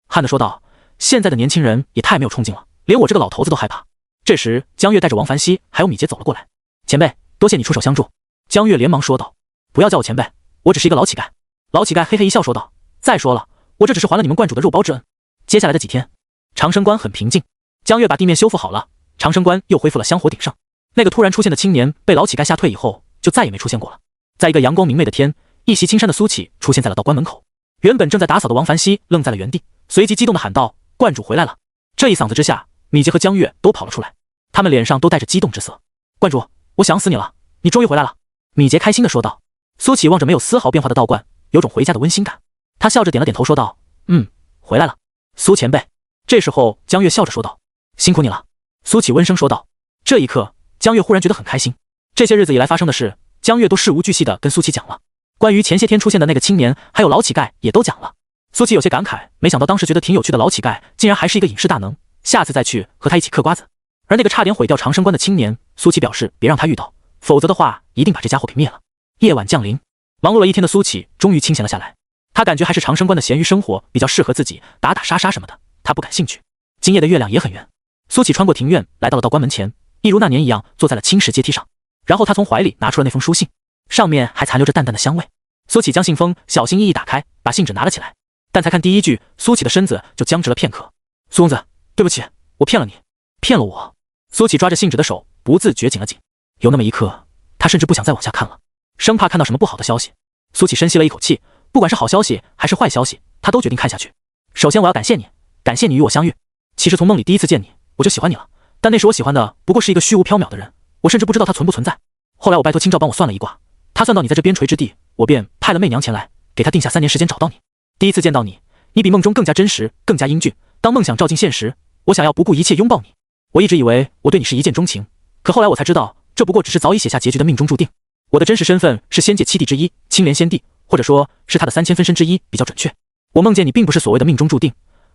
憾地说道：“现在的年轻人也太没有冲劲了，连我这个老头子都害怕。”这时，江月带着王凡熙还有米杰走了过来。“前辈，多谢你出手相助。”江月连忙说道。“不要叫我前辈，我只是一个老乞丐。”老乞丐嘿嘿一笑说道。“再说了，我这只是还了你们观主的肉包之恩。”接下来的几天，长生关很平静。江月把地面修复好了，长生关又恢复了香火鼎盛。那个突然出现的青年被老乞丐吓退以后，就再也没出现过了。在一个阳光明媚的天，一袭青衫的苏乞出现在了道观门口。原本正在打扫的王凡熙愣在了原地，随即激动地喊道：“观主回来了！”这一嗓子之下，米杰和江月都跑了出来，他们脸上都带着激动之色。“观主，我想死你了，你终于回来了！”米杰开心地说道。苏乞望着没有丝毫变化的道观，有种回家的温馨感。他笑着点了点头说道：“回来了，苏前辈。”这时候江月笑着说道：“辛苦你了。”苏乞温声说道。这一刻，江月忽然觉得很开心。这些日子以来发生的事，江月都事无巨细地跟苏乞讲了。关于前些天出现的那个青年，还有老乞丐也都讲了。苏乞有些感慨，没想到当时觉得挺有趣的老乞丐，竟然还是一个隐世大能，下次再去和他一起嗑瓜子。而那个差点毁掉长生关的青年，苏乞表示别让他遇到，否则的话一定把这家伙给灭了。夜晚降临，忙碌了一天的苏乞终于清闲了下来。他感觉还是长生关的闲鱼生活比较适合自己，打打杀杀什么的他不感兴趣。今夜的月亮也很圆，苏乞穿过庭院来到了道观门前，一如那年一样坐在了青石阶梯上。然后他从怀里拿出了那封书信，上面还残留着淡淡的香味。苏乞将信封小心翼翼打开，把信纸拿了起来，但才看第一句，苏乞的身子就僵直了片刻。“苏公子，对不起，我骗了你。”“骗了我？”苏乞抓着信纸的手不自觉紧了紧，有那么一刻，他甚至不想再往下看了，生怕看到什么不好的消息。苏乞深吸了一口气，不管是好消息还是坏消息，他都决定看下去。首先我要感谢你，感谢你与我相遇。其实从梦里第一次见你，我就喜欢你了，但那时我喜欢的不过是一个虚无缥缈的人，我甚至不知道他存不存在。后来我拜托青照帮我算了一卦，他算到你在这边陲之地，我便派了媚娘前来，给他定下3年时间找到你。第一次见到你，你比梦中更加真实，更加英俊。当梦想照进现实，我想要不顾一切拥抱你。我一直以为我对你是一见钟情，可后来我才知道，这不过只是早已写下结局的命中注定。我的真实身份是仙界7帝之一青莲仙帝，或者说是他的3000分身之一比较准确。我梦见你并不是所谓的命中注定，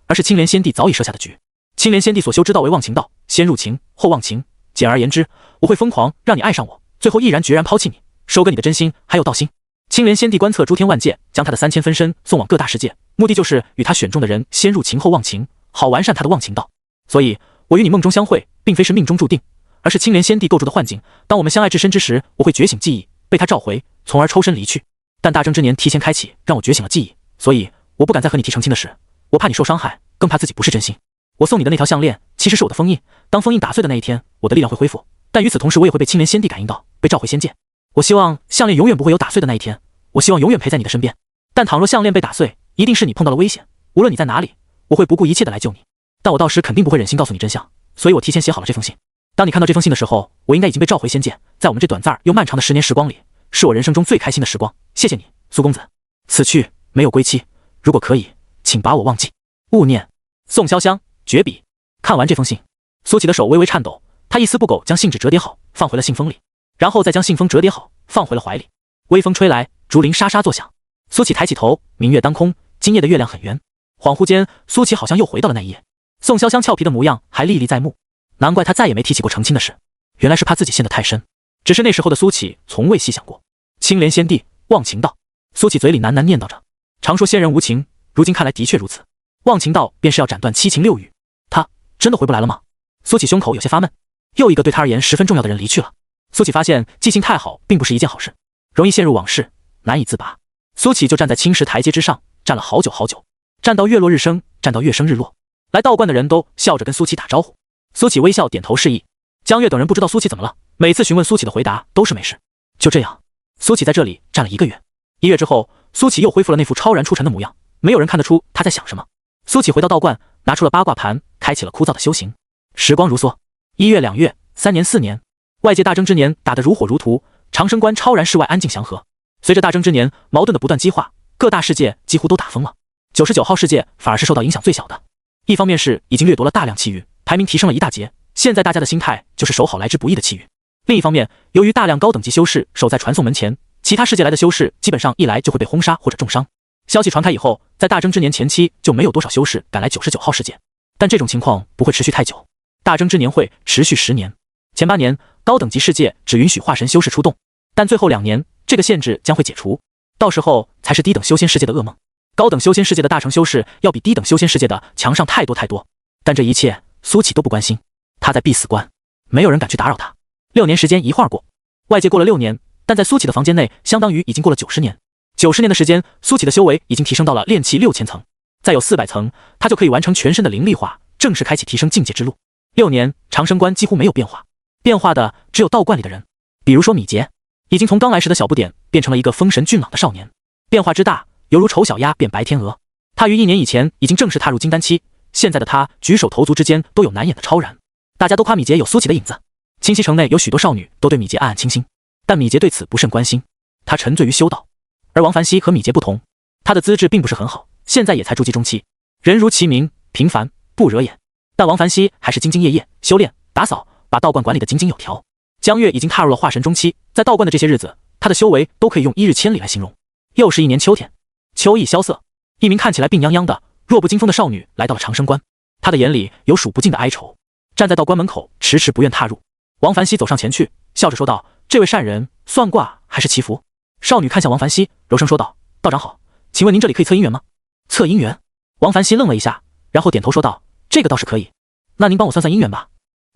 而是青莲仙帝早已设下的局。青莲仙帝所修之道为忘情道，先入情，后忘情。简而言之，我会疯狂让你爱上我，最后毅然决然抛弃你，收割你的真心还有道心。青莲仙帝观测诸天万界，将他的3000分身送往各大世界，目的就是与他选中的人先入情后忘情，好完善他的忘情道。所以，我与你梦中相会，并非是命中注定，而是青莲仙帝构筑的幻境。当我们相爱至深之时，我会觉醒记忆，被他召回，从而抽身离去。但大征之年提前开启，让我觉醒了记忆，所以我不敢再和你提成亲的事，我怕你受伤害，更怕自己不是真心。我送你的那条项链，其实是我的封印。当封印打碎的那一天，我的力量会恢复，但与此同时，我也会被青莲仙帝感应到，被召回仙界。我希望项链永远不会有打碎的那一天，我希望永远陪在你的身边。但倘若项链被打碎，一定是你碰到了危险，无论你在哪里，我会不顾一切的来救你。但我到时肯定不会忍心告诉你真相，所以我提前写好了这封信。当你看到这封信的时候，我应该已经被召回仙界。在我们这短暂又漫长的10年时光里，是我人生中最开心的时光。谢谢你，苏公子。此去没有归期，如果可以，请把我忘记。勿念。宋潇湘，绝笔。看完这封信，苏启的手微微颤抖，他一丝不苟将信纸折叠好，放回了信封里，然后再将信封折叠好，放回了怀里。微风吹来，竹林沙沙作响。苏启抬起头，明月当空，今夜的月亮很圆。恍惚间，苏启好像又回到了那一夜。宋潇湘俏皮的模样还历历在目，难怪他再也没提起过成亲的事，原来是怕自己陷得太深。只是那时候的苏启从未细想过青莲仙帝忘情道。苏启嘴里喃喃念叨着，常说仙人无情，如今看来的确如此。忘情道便是要斩断七情六欲。他真的回不来了吗？苏启胸口有些发闷，又一个对他而言十分重要的人离去了。苏启发现记性太好并不是一件好事，容易陷入往事，难以自拔。苏启就站在青石台阶之上，站了好久好久，站到月落日升，站到月升日落。来道观的人都笑着跟苏启打招呼，苏启微笑点头示意。江月等人不知道苏启怎么了，每次询问苏启的回答都是没事。就这样，苏启在这里站了1个月。1月之后，苏启又恢复了那副超然出尘的模样，没有人看得出他在想什么。苏启回到道观，拿出了八卦盘，开启了枯燥的修行。时光如梭，1月2月3年4年，外界大征之年打得如火如荼，长生关超然世外安静祥和。随着大征之年矛盾的不断激化，各大世界几乎都打疯了。99号世界反而是受到影响最小的。一方面是已经掠夺了大量气运，排名提升了一大截，现在大家的心态就是守好来之不易的气运。另一方面，由于大量高等级修士守在传送门前，其他世界来的修士基本上一来就会被轰杀或者重伤。消息传开以后，在大征之年前期就没有多少修士敢来99号世界，但这种情况不会持续太久。大征之年会持续10年，前8年高等级世界只允许化神修士出动，但最后2年这个限制将会解除，到时候才是低等修仙世界的噩梦。高等修仙世界的大成修士要比低等修仙世界的强上太多太多，但这一切苏启都不关心，他在必死关，没有人敢去打扰他。6年时间一会儿过，外界过了6年，但在苏启的房间内，相当于已经过了90年。90年的时间，苏启的修为已经提升到了炼气6000层，再有400层，他就可以完成全身的灵力化，正式开启提升境界之路。6年，长生关几乎没有变化，变化的只有道观里的人，比如说米杰，已经从刚来时的小不点变成了一个丰神俊朗的少年，变化之大，犹如丑小鸭变白天鹅。他于1年以前已经正式踏入金丹期，现在的他举手投足之间都有难掩的超然。大家都夸米杰有苏启的影子。清溪城内有许多少女都对米杰暗暗倾心，但米杰对此不甚关心，他沉醉于修道。而王凡熙和米杰不同，他的资质并不是很好，现在也才筑基中期，人如其名，平凡不惹眼。但王凡熙还是兢兢业业修炼打扫，把道观管理得井井有条。江月已经踏入了化神中期，在道观的这些日子，他的修为都可以用1日千里来形容。又是1年秋天，秋意萧瑟，一名看起来病殃殃的弱不禁风的少女来到了长生关，她的眼里有数不尽的哀愁，站在道观门口迟迟不愿踏入。王凡熙走上前去，笑着说道：“这位善人，算卦还是祈福？”少女看向王凡熙，柔声说道：“道长好，请问您这里可以测姻缘吗？”测姻缘？王凡熙愣了一下，然后点头说道：“这个倒是可以，那您帮我算算姻缘吧。”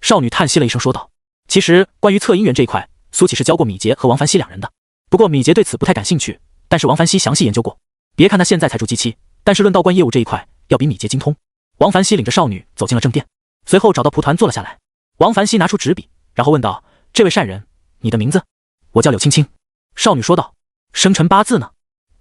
少女叹息了一声说道：“其实关于测姻缘这一块，苏启是教过米杰和王凡熙2人的，不过米杰对此不太感兴趣，但是王凡熙详细研究过。别看他现在才筑基期，但是论道观业务这一块，要比米杰精通。”王凡熙领着少女走进了正殿，随后找到蒲团坐了下来。王凡熙拿出纸笔，然后问道：“这位善人，你的名字？”“我叫柳青青。”少女说道。“生辰八字呢？”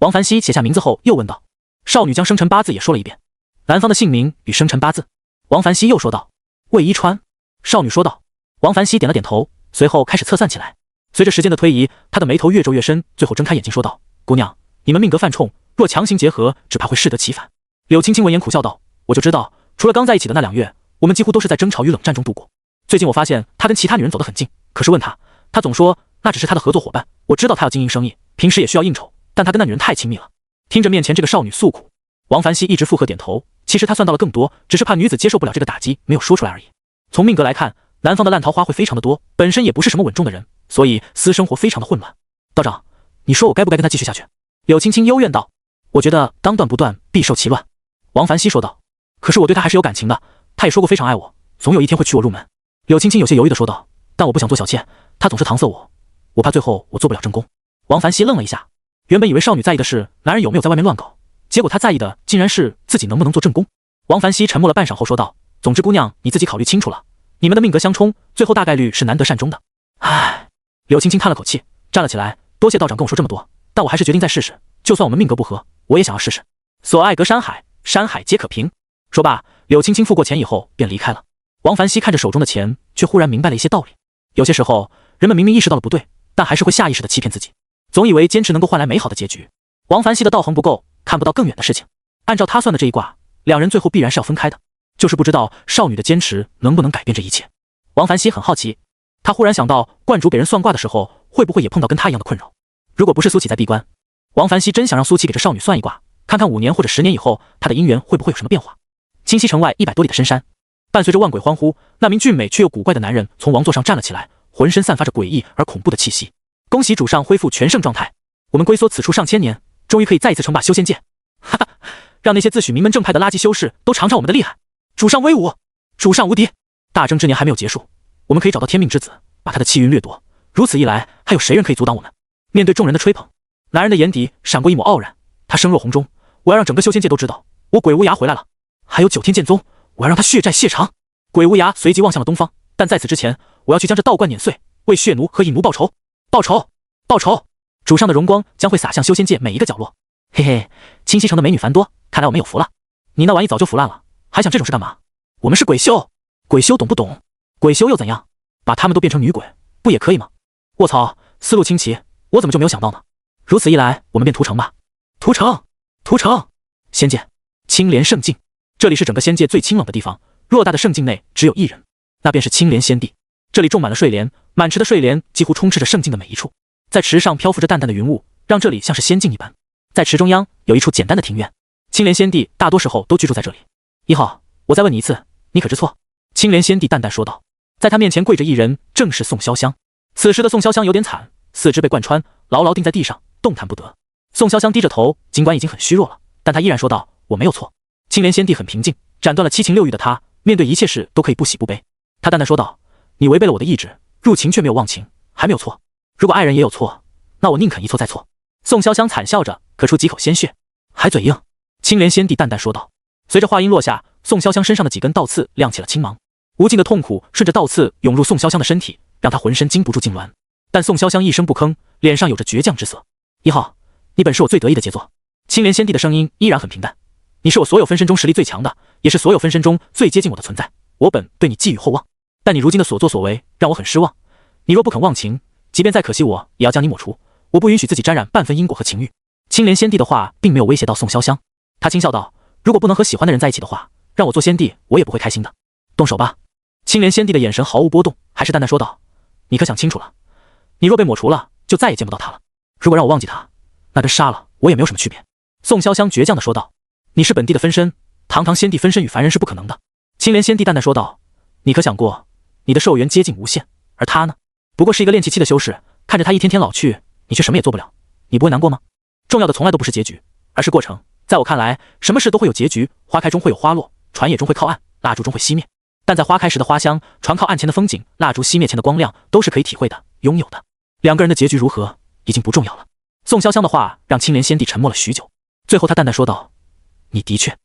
王凡熙写下名字后又问道。少女将生辰八字也说了一遍。“男方的姓名与生辰八字。”王凡熙又说道。“魏一川。”少女说道。王凡熙点了点头，随后开始测算起来。随着时间的推移，他的眉头越皱越深，最后睁开眼睛说道：“姑娘，你们命格犯冲，若强行结合，只怕会适得其反。”柳青青闻言苦笑道：“我就知道，除了刚在一起的那2月，我们几乎都是在争吵与冷战中度过。最近我发现他跟其他女人走得很近，可是问他，他总说那只是他的合作伙伴。我知道他要经营生意，平时也需要应酬，但他跟那女人太亲密了。”听着面前这个少女诉苦，王凡熙一直附和点头，其实他算到了更多，只是怕女子接受不了这个打击，没有说出来而已。从命格来看，男方的烂桃花会非常的多，本身也不是什么稳重的人，所以私生活非常的混乱。道长，你说我该不该跟他继续下去？柳青青幽怨道。我觉得当断不断，必受其乱。王凡熙说道。可是我对他还是有感情的，他也说过非常爱我，总有一天会娶我入门。柳青青有些犹豫的说道。但我不想做小妾，他总是搪塞我，我怕最后我做不了正宫。王凡熙愣了一下，原本以为少女在意的是男人有没有在外面乱搞，结果他在意的竟然是自己能不能做正宫。王凡熙沉默了半晌后说道。总之姑娘，你自己考虑清楚了，你们的命格相冲，最后大概率是难得善终的。唉，柳青青叹了口气，站了起来，多谢道长跟我说这么多，但我还是决定再试试，就算我们命格不合，我也想要试试。所爱隔山海，山海皆可平。说罢，柳青青付过钱以后便离开了。王凡熙看着手中的钱，却忽然明白了一些道理。有些时候，人们明明意识到了不对，但还是会下意识的欺骗自己，总以为坚持能够换来美好的结局。王凡熙的道行不够，看不到更远的事情。按照他算的这一卦，两人最后必然是要分开的，就是不知道少女的坚持能不能改变这一切。王凡熙很好奇，他忽然想到观主给人算卦的时候，会不会也碰到跟他一样的困扰？如果不是苏启在闭关，王凡熙真想让苏启给这少女算一卦，看看5年或者10年以后，他的姻缘会不会有什么变化。清溪城外100多里的深山，伴随着万鬼欢呼，那名俊美却又古怪的男人从王座上站了起来，浑身散发着诡异而恐怖的气息。恭喜主上恢复全盛状态，我们龟缩此处上千年，终于可以再一次称霸修仙界。哈哈，让那些自诩名门正派的垃圾修士都尝尝我们的厉害。主上威武，主上无敌。大争之年还没有结束，我们可以找到天命之子，把他的气运掠夺。如此一来，还有谁人可以阻挡我们？面对众人的吹捧，男人的眼底闪过一抹傲然，他声若洪钟，我要让整个修仙界都知道，我鬼无涯回来了。还有9天剑宗，我要让他血债血偿。鬼无涯随即望向了东方，但在此之前，我要去将这道观碾碎，为血奴和瘾奴报仇。报仇，报仇！主上的荣光将会洒向修仙界每一个角落。嘿嘿，清溪城的美女繁多，看来我们有福了。你那玩意早就腐烂了，还想这种事干嘛？我们是鬼修，鬼修懂不懂？鬼修又怎样？把他们都变成女鬼，不也可以吗？卧槽，思路清奇，我怎么就没有想到呢？如此一来，我们便屠城吧。屠城，屠城！仙界，青莲圣境，这里是整个仙界最清冷的地方。偌大的圣境内只有一人，那便是青莲仙帝。这里种满了睡莲，满池的睡莲几乎充斥着圣境的每一处。在池上漂浮着淡淡的云雾，让这里像是仙境一般。在池中央有一处简单的庭院，青莲仙帝大多时候都居住在这里。1号，我再问你一次，你可知错？青莲仙帝淡淡说道。在他面前跪着一人，正是宋潇湘。此时的宋潇湘有点惨，四肢被贯穿，牢牢钉在地上，动弹不得。宋潇湘低着头，尽管已经很虚弱了，但他依然说道：“我没有错。”青莲仙帝很平静，斩断了7情6欲的他，面对一切事都可以不喜不悲。他淡淡说道：“你违背了我的意志，入情却没有忘情，还没有错。如果爱人也有错，那我宁肯一错再错。”宋潇湘惨笑着，咳出几口鲜血。还嘴硬。青莲仙帝淡淡说道。随着话音落下，宋潇湘身上的几根倒刺亮起了青芒，无尽的痛苦顺着倒刺涌入宋潇湘的身体，让他浑身禁不住痉挛。但宋潇湘一声不吭，脸上有着倔强之色。1号，你本是我最得意的杰作。青莲仙帝的声音依然很平淡。你是我所有分身中实力最强的，也是所有分身中最接近我的存在。我本对你寄予厚望，但你如今的所作所为让我很失望。你若不肯忘情，即便再可惜我，也要将你抹除。我不允许自己沾染半分因果和情欲。青莲仙帝的话并没有威胁到宋潇湘，他轻笑道：“如果不能和喜欢的人在一起的话，让我做仙帝，我也不会开心的。动手吧。”青莲仙帝的眼神毫无波动，还是淡淡说道：“你可想清楚了？你若被抹除了，就再也见不到他了。如果让我忘记他，那跟杀了我也没有什么区别。”宋潇湘倔强地说道：“你是本帝的分身，堂堂仙帝分身与凡人是不可能的。”青莲仙帝淡淡说道：“你可想过，你的寿元接近无限，而他呢，不过是一个炼气期的修士，看着他一天天老去，你却什么也做不了，你不会难过吗？重要的从来都不是结局，而是过程。在我看来，什么事都会有结局，花开中会有花落，船也终会靠岸，蜡烛终会熄灭。但在花开时的花香，船靠岸前的风景，蜡烛熄灭前的光亮，都是可以体会的，拥有的。两个人的结局如何，已经不重要了。”宋潇湘的话让青莲仙帝沉默了许久，最后他淡淡说道：“你的确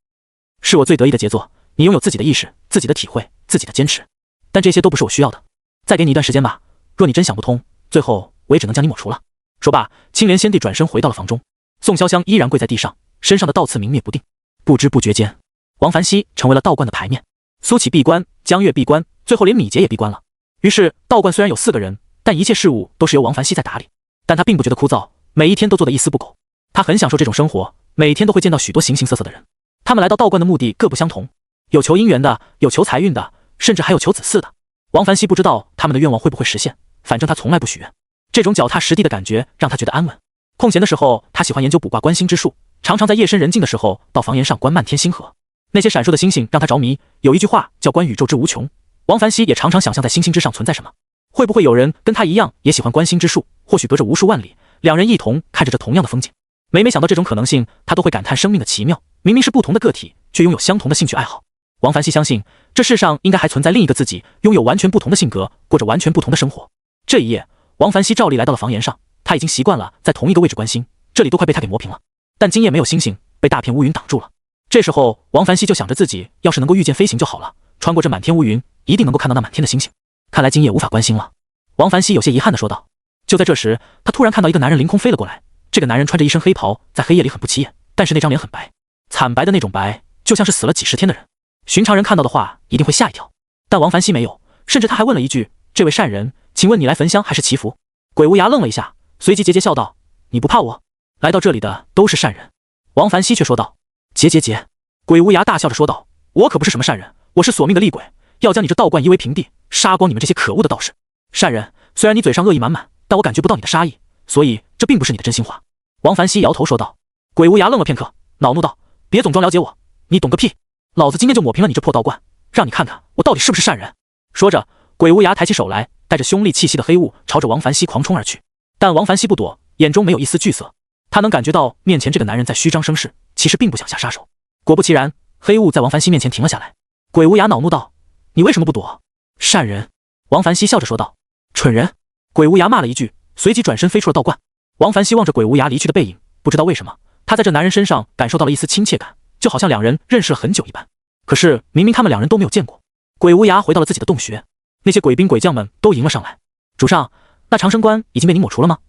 是我最得意的杰作，你拥有自己的意识、自己的体会、自己的坚持，但这些都不是我需要的。再给你一段时间吧，若你真想不通，最后我也只能将你抹除了。”说罢，青莲仙帝转身回到了房中。宋潇湘依然跪在地上，身上的倒刺明灭不定。不知不觉间，王凡熙成为了道观的牌面。苏启闭关，江月闭关，最后连米杰也闭关了。于是道观虽然有4个人，但一切事务都是由王凡熙在打理。但他并不觉得枯燥，每一天都做得一丝不苟。他很享受这种生活，每天都会见到许多形形色色的人。他们来到道观的目的各不相同，有求姻缘的，有求财运的，甚至还有求子嗣的。王凡熙不知道他们的愿望会不会实现，反正他从来不许愿。这种脚踏实地的感觉让他觉得安稳。空闲的时候，他喜欢研究卜卦观星之术，常常在夜深人静的时候到房檐上观漫天星河。那些闪烁的星星让他着迷，有一句话叫观宇宙之无穷。王凡熙也常常想象在星星之上存在什么，会不会有人跟他一样也喜欢观星之术？或许隔着无数万里，两人一同看着这同样的风景。每想到这种可能性，他都会感叹生命的奇妙，明明是不同的个体，却拥有相同的兴趣爱好。王凡熙相信，这世上应该还存在另一个自己，拥有完全不同的性格，过着完全不同的生活。这一夜，王凡熙照例来到了房檐上，他已经习惯了在同一个位置观星，这里都快被他给磨平了。但今夜没有星星，被大片乌云挡住了。这时候，王凡熙就想着自己要是能够御剑飞行就好了，穿过这满天乌云，一定能够看到那满天的星星。看来今夜无法观星了，王凡熙有些遗憾地说道。就在这时，他突然看到一个男人凌空飞了过来。这个男人穿着一身黑袍，在黑夜里很不起眼，但是那张脸很白，惨白的那种白，就像是死了几十天的人。寻常人看到的话一定会吓一跳，但王凡熙没有，甚至他还问了一句：“这位善人，请问你来焚香还是祈福？”鬼无涯愣了一下，随即桀桀笑道：“你不怕我？来到这里的都是善人。”王凡熙却说道：“桀。”鬼无涯大笑着说道：“我可不是什么善人，我是索命的厉鬼，要将你这道观夷为平地，杀光你们这些可恶的道士。善人，虽然你嘴上恶意满满，但我感觉不到你的杀意，所以这并不是你的真心话。”王凡熙摇头说道。鬼无涯愣了片刻，恼怒道：“别总装了解我，你懂个屁！老子今天就抹平了你这破道观，让你看看我到底是不是善人。”说着，鬼无涯抬起手来，带着凶戾气息的黑雾朝着王凡熙狂冲而去。但王凡熙不躲，眼中没有一丝惧色，他能感觉到面前这个男人在虚张声势，其实并不想下杀手。果不其然，黑雾在王凡熙面前停了下来。鬼无涯恼怒道：“你为什么不躲？”善人。王凡熙笑着说道。蠢人。鬼无涯骂了一句，随即转身飞出了道观。王凡熙望着鬼无涯离去的背影，不知道为什么，他在这男人身上感受到了一丝亲切感，就好像两人认识了很久一般。可是明明他们两人都没有见过。鬼无涯回到了自己的洞穴，那些鬼兵鬼将们都迎了上来。主上，那长生关已经被您抹除了吗？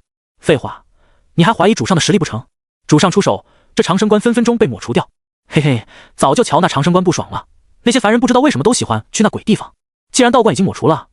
废话，你还怀疑主上的实力不成？主上出手，这长生关分分钟被抹除掉。嘿嘿，早就瞧那长生关不爽了。那些凡人不知道为什么都喜欢去那鬼地方。既然道观已经抹除了，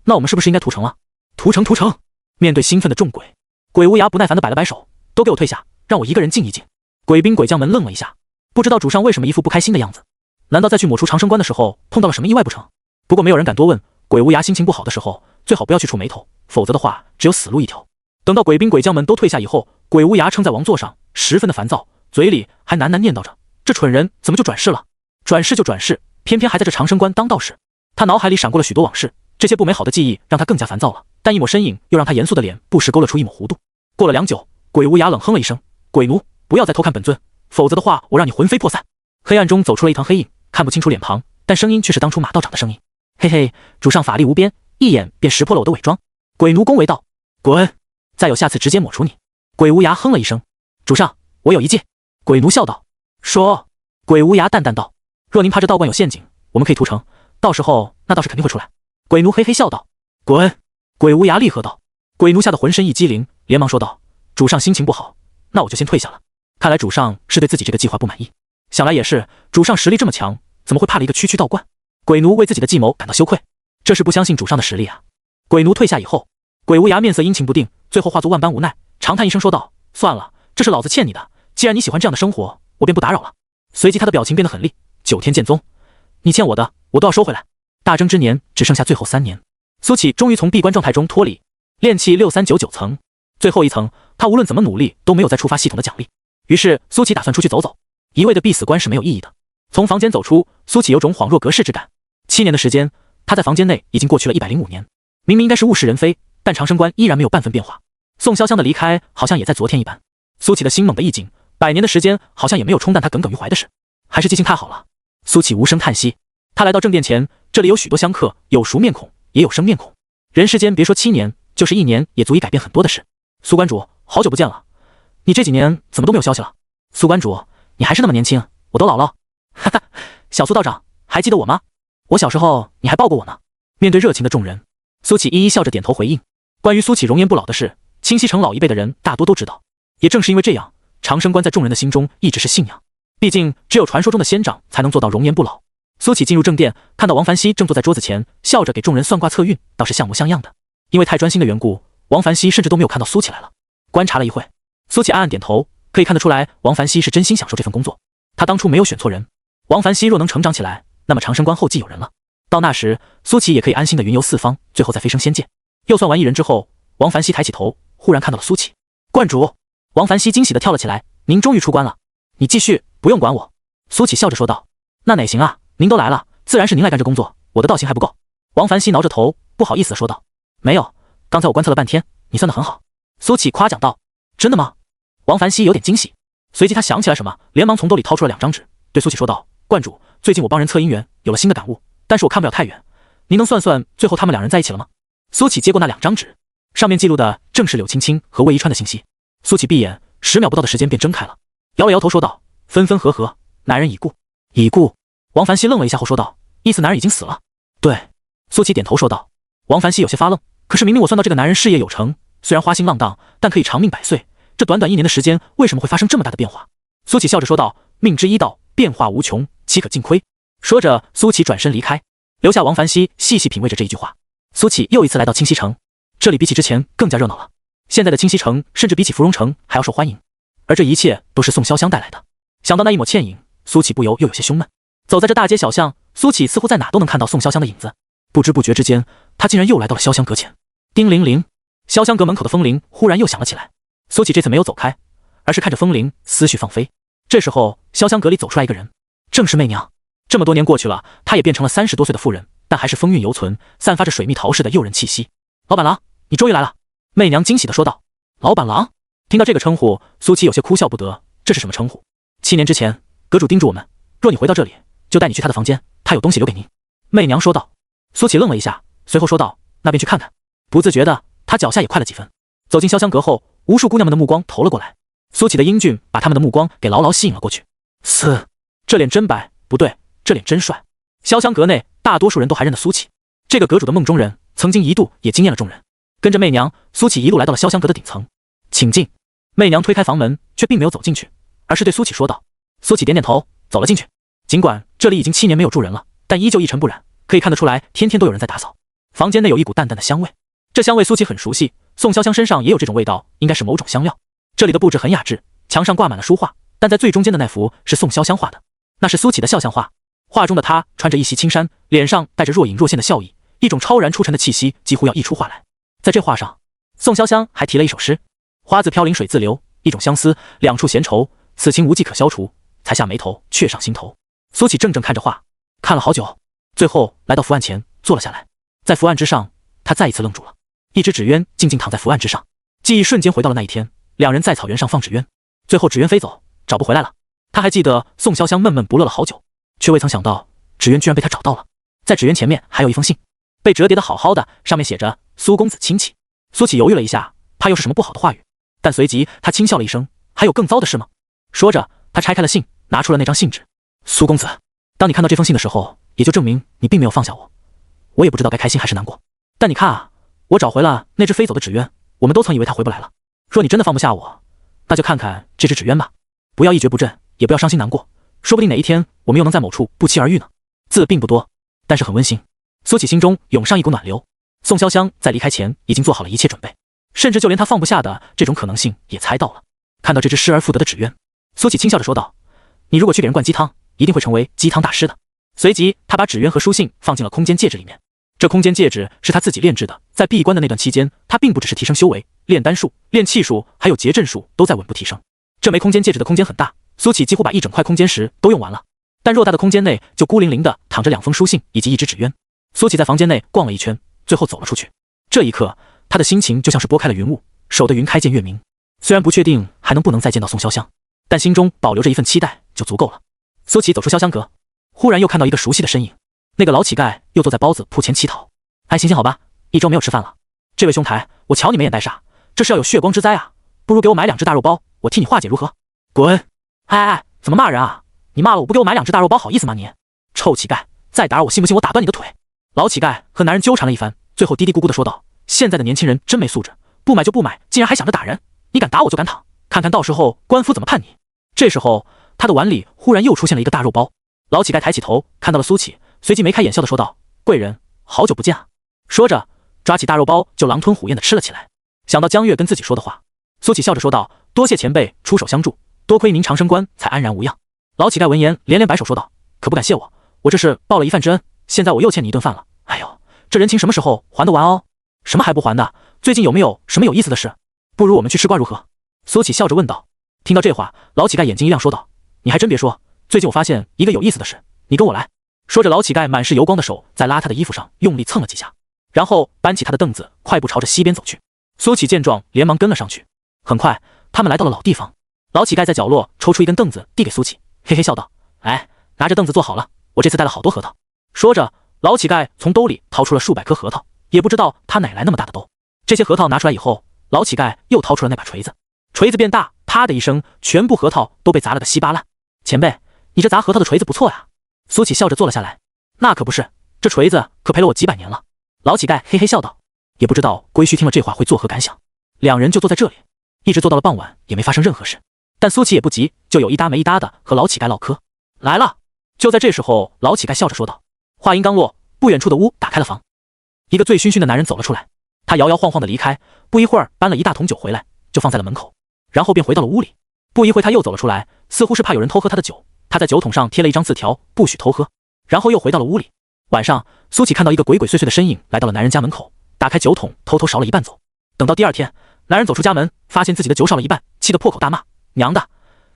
那我们是不是应该屠城了？屠城！面对兴奋的众鬼，鬼无涯不耐烦地摆了摆手，都给我退下，让我一个人静一静。鬼兵鬼将们愣了一下，不知道主上为什么一副不开心的样子，难道在去抹除长生关的时候碰到了什么意外不成？不过没有人敢多问，鬼无涯心情不好的时候，最好不要去触眉头，否则的话只有死路一条。等到鬼兵鬼将们都退下以后，鬼无涯撑在王座上，十分的烦躁，嘴里还喃喃念叨着：这蠢人怎么就转世了？转世就转世，偏偏还在这长生关当道士。他脑海里闪过了许多往事，这些不美好的记忆让他更加烦躁了，但一抹身影又让他严肃的脸不时勾勒出一抹弧度。过了良久，鬼无涯冷哼了一声：鬼奴，不要再偷看本尊，否则的话我让你魂飞魄散。黑暗中走出了一团黑影，看不清楚脸庞，但声音却是当初马道长的声音。嘿嘿，主上法力无边，一眼便识破了我的伪装。鬼奴恭维道：滚！再有下次直接抹除你。鬼无涯哼了一声：主上，我有一计。鬼奴笑道：说。鬼无涯淡淡道：若您怕这道观有陷阱，我们可以屠城，到时候那道士肯定会出来。鬼奴嘿嘿笑道：滚！鬼无涯厉喝道。鬼奴吓得浑身一激灵，连忙说道：主上心情不好，那我就先退下了。看来主上是对自己这个计划不满意。想来也是，主上实力这么强，怎么会怕了一个区区道观？鬼奴为自己的计谋感到羞愧，这是不相信主上的实力啊。鬼奴退下以后，鬼无涯面色阴晴不定，最后化作万般无奈，长叹一声说道：算了，这是老子欠你的，既然你喜欢这样的生活，我便不打扰了。随即他的表情变得很厉：9天剑宗，你欠我的我都要收回来。大征之年只剩下最后3年，苏启终于从闭关状态中脱离，炼气6399层，最后一层，他无论怎么努力都没有再触发系统的奖励。于是苏启打算出去走走，一味的闭死关是没有意义的。从房间走出，苏启有种恍若隔世之感。7年的时间，他在房间内已经过去了105年，明明应该是物是人非，但长生关依然没有半分变化。宋潇湘的离开好像也在昨天一般。苏启的心猛地一紧，100年的时间好像也没有冲淡他耿耿于怀的事，还是记性太好了。苏启无声叹息。他来到正殿前，这里有许多香客，有熟面孔，也有生面孔。人世间别说7年，就是1年也足以改变很多的事。苏关主，好久不见了，你这几年怎么都没有消息了？苏关主，你还是那么年轻，我都老了。哈哈，小苏道长，还记得我吗？我小时候你还抱过我呢。面对热情的众人，苏启一一笑着点头回应。关于苏启容颜不老的事，清溪城老一辈的人大多都知道。也正是因为这样，长生关在众人的心中一直是信仰。毕竟只有传说中的仙长才能做到容颜不老。苏启进入正殿，看到王凡熙正坐在桌子前，笑着给众人算卦测运，倒是像模像样的。因为太专心的缘故，王凡熙甚至都没有看到苏启来了。观察了一会，苏启暗暗点头，可以看得出来，王凡熙是真心享受这份工作。他当初没有选错人。王凡熙若能成长起来，那么长生关后继有人了。到那时，苏启也可以安心的云游四方，最后再飞升仙界。又算完一人之后，王凡熙抬起头，忽然看到了苏启。观主！王凡熙惊喜的跳了起来：您终于出关了，你继续，不用管我。苏启笑着说道。那哪行啊，您都来了，自然是您来干这工作，我的道行还不够。王凡熙挠着头，不好意思地说道。没有，刚才我观测了半天，你算得很好。苏启夸奖道。真的吗？王凡熙有点惊喜，随即他想起来什么，连忙从兜里掏出了2张纸，对苏启说道：观主，最近我帮人测姻缘，有了新的感悟，但是我看不了太远，您能算算最后他们2人在一起了吗？苏启接过那2张纸，上面记录的正是柳青青和魏一川的信息。苏启闭眼，10秒不到的时间便睁开了，摇了摇头说道：分分合合，男人已故。已故？王凡熙愣了一下后说道：意思男人已经死了？对。苏启点头说道。王凡熙有些发愣，可是明明我算到这个男人事业有成，虽然花心浪荡，但可以长命100岁，这短短1年的时间，为什么会发生这么大的变化？苏启笑着说道：命之一道，变化无穷，岂可尽窥？说着，苏启转身离开，留下王凡熙细细品味着这一句话。苏启又一次来到清溪城，这里比起之前更加热闹了。现在的清溪城甚至比起芙蓉城还要受欢迎，而这一切都是宋潇湘带来的。想到那一抹倩影，苏启不由又有些胸闷。走在这大街小巷，苏启似乎在哪都能看到宋潇湘的影子。不知不觉之间，他竟然又来到了潇湘阁前。叮铃铃，潇湘阁门口的风铃忽然又响了起来。苏启这次没有走开，而是看着风铃，思绪放飞。这时候，潇湘阁里走出来一个人，正是媚娘。这么多年过去了，她也变成了30多岁的妇人，但还是风韵犹存，散发着水蜜桃似的诱人气息。老板郎，你终于来了！媚娘惊喜地说道。老板郎？听到这个称呼，苏启有些哭笑不得。这是什么称呼？7年之前，阁主叮嘱我们，若你回到这里，就带你去他的房间，他有东西留给您。媚娘说道。苏启愣了一下，随后说道：那便去看看。不自觉的，他脚下也快了几分。走进潇湘阁后，无数姑娘们的目光投了过来。苏启的英俊把他们的目光给牢牢吸引了过去。这脸真白，不对，这脸真帅。潇湘阁内大多数人都还认得苏启，这个阁主的梦中人，曾经一度也惊艳了众人。跟着媚娘，苏启一路来到了潇湘阁的顶层。请进。媚娘推开房门，却并没有走进去，而是对苏启说道。苏启点点头，走了进去。尽管这里已经7年没有住人了，但依旧一尘不染，可以看得出来天天都有人在打扫。房间内有一股淡淡的香味，这香味苏启很熟悉，宋潇湘身上也有这种味道，应该是某种香料。这里的布置很雅致，墙上挂满了书画，但在最中间的那幅是宋潇湘画的，那是苏启的肖像画。画中的他穿着一袭青衫，脸上带着若隐若现的笑意，一种超然出尘的气息几乎要溢出画来。在这画上，宋潇湘还题了一首诗：花自飘零水自流，一种相思，两处闲愁，此情无计可消除，才下眉头，却上心头。苏启怔怔看着画，看了好久，最后来到符案前坐了下来。在符案之上，他再一次愣住了。一只纸鸢静静躺在符案之上，记忆瞬间回到了那一天，两人在草原上放纸鸢，最后纸鸢飞走，找不回来了。他还记得宋潇湘闷闷不乐了好久，却未曾想到纸鸢居然被他找到了。在纸鸢前面还有一封信，被折叠的好好的，上面写着苏公子亲戚。苏启犹豫了一下，怕又是什么不好的话语，但随即他轻笑了一声，还有更糟的事吗？说着，他拆开了信，拿出了那张信纸。苏公子，当你看到这封信的时候，也就证明你并没有放下我，我也不知道该开心还是难过。但你看啊，我找回了那只飞走的纸鸢，我们都曾以为它回不来了。若你真的放不下我，那就看看这只纸鸢吧，不要一蹶不振，也不要伤心难过，说不定哪一天我们又能在某处不期而遇呢。字并不多，但是很温馨。苏启心中涌上一股暖流。宋潇湘在离开前已经做好了一切准备，甚至就连他放不下的这种可能性也猜到了。看到这只失而复得的纸鸢，苏启轻笑着说道：你如果去给人灌鸡汤，一定会成为鸡汤大师的。随即他把纸鸢和书信放进了空间戒指里面。这空间戒指是他自己炼制的，在闭关的那段期间，他并不只是提升修为，炼丹术、炼气术还有结阵术都在稳步提升。这枚空间戒指的空间很大，苏启几乎把一整块空间石都用完了，但偌大的空间内就孤零零的躺着2封书信以及一只纸鸢。苏启在房间内逛了一圈，最后走了出去。这一刻，他的心情就像是拨开了云雾，守得云开见月明。虽然不确定还能不能再见到宋潇湘，但心中保留着一份期待就足够了。苏启走出潇湘阁，忽然又看到一个熟悉的身影，那个老乞丐又坐在包子铺前乞讨。哎，行好吧，1周没有吃饭了。这位兄台，我瞧你没眼带煞，这是要有血光之灾啊！不如给我买2只大肉包，我替你化解如何？滚！哎，怎么骂人啊？你骂了我不给我买2只大肉包，好意思吗你？臭乞丐，再打扰我信不信我打断你的腿？老乞丐和男人纠缠了一番，最后嘀嘀咕咕地说道：现在的年轻人真没素质，不买就不买，竟然还想着打人！你敢打我就敢躺，看看到时候官府怎么判你！这时候他的碗里忽然又出现了一个大肉包。老乞丐抬起头看到了苏启，随即眉开眼笑地说道：贵人，好久不见啊！说着抓起大肉包就狼吞虎咽地吃了起来。想到江月跟自己说的话，苏启笑着说道：多谢前辈出手相助，多亏您长生关才安然无恙。老乞丐闻言连连摆手说道：可不敢谢我，我这是报了一饭之恩，现在我又欠你一顿饭了。哎呦，这人情什么时候还得完哦？什么还不还的？最近有没有什么有意思的事？不如我们去吃瓜如何？苏启笑着问道。听到这话，老乞丐眼睛一亮说道：你还真别说，最近我发现一个有意思的事，你跟我来。说着，老乞丐满是油光的手在邋遢的衣服上用力蹭了几下，然后搬起他的凳子，快步朝着西边走去。苏乞见状，连忙跟了上去。很快，他们来到了老地方。老乞丐在角落抽出一根凳子，递给苏乞，嘿嘿笑道：“哎，拿着凳子坐好了，我这次带了好多核桃。”说着，老乞丐从兜里掏出了数百颗核桃，也不知道他哪来那么大的兜。这些核桃拿出来以后，老乞丐又掏出了那把锤子，锤子变大，啪的一声，全部核桃都被砸了个稀巴烂。前辈，你这砸核桃的锤子不错呀。苏乞笑着坐了下来。那可不是，这锤子可陪了我几百年了。老乞丐嘿嘿笑道。也不知道归墟听了这话会作何感想。两人就坐在这里，一直坐到了傍晚，也没发生任何事。但苏乞也不急，就有一搭没一搭的和老乞丐唠嗑。来了。就在这时候，老乞丐笑着说道。话音刚落，不远处的屋打开了房，一个醉醺醺的男人走了出来。他摇摇晃晃的离开，不一会儿搬了一大桶酒回来，就放在了门口，然后便回到了屋里。不一会他又走了出来，似乎是怕有人偷喝他的酒，他在酒桶上贴了一张字条，不许偷喝，然后又回到了屋里。晚上，苏乞看到一个鬼鬼祟祟的身影来到了男人家门口，打开酒桶，偷偷勺了一半走。等到第二天，男人走出家门，发现自己的酒少了一半，气得破口大骂：“娘的，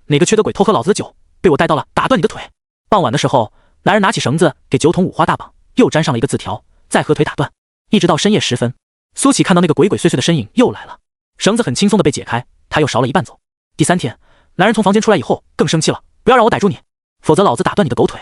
哪个缺德鬼偷喝老子的酒，被我带到了，打断你的腿！”傍晚的时候，男人拿起绳子给酒桶五花大绑，又粘上了一个字条，再合腿打断，一直到深夜时分。苏乞看到那个鬼鬼祟祟的身影又来了，绳子很轻松的被解开，他又勺了一半走。第三天，男人从房间出来以后更生气了，不要让我逮住你，否则老子打断你的狗腿。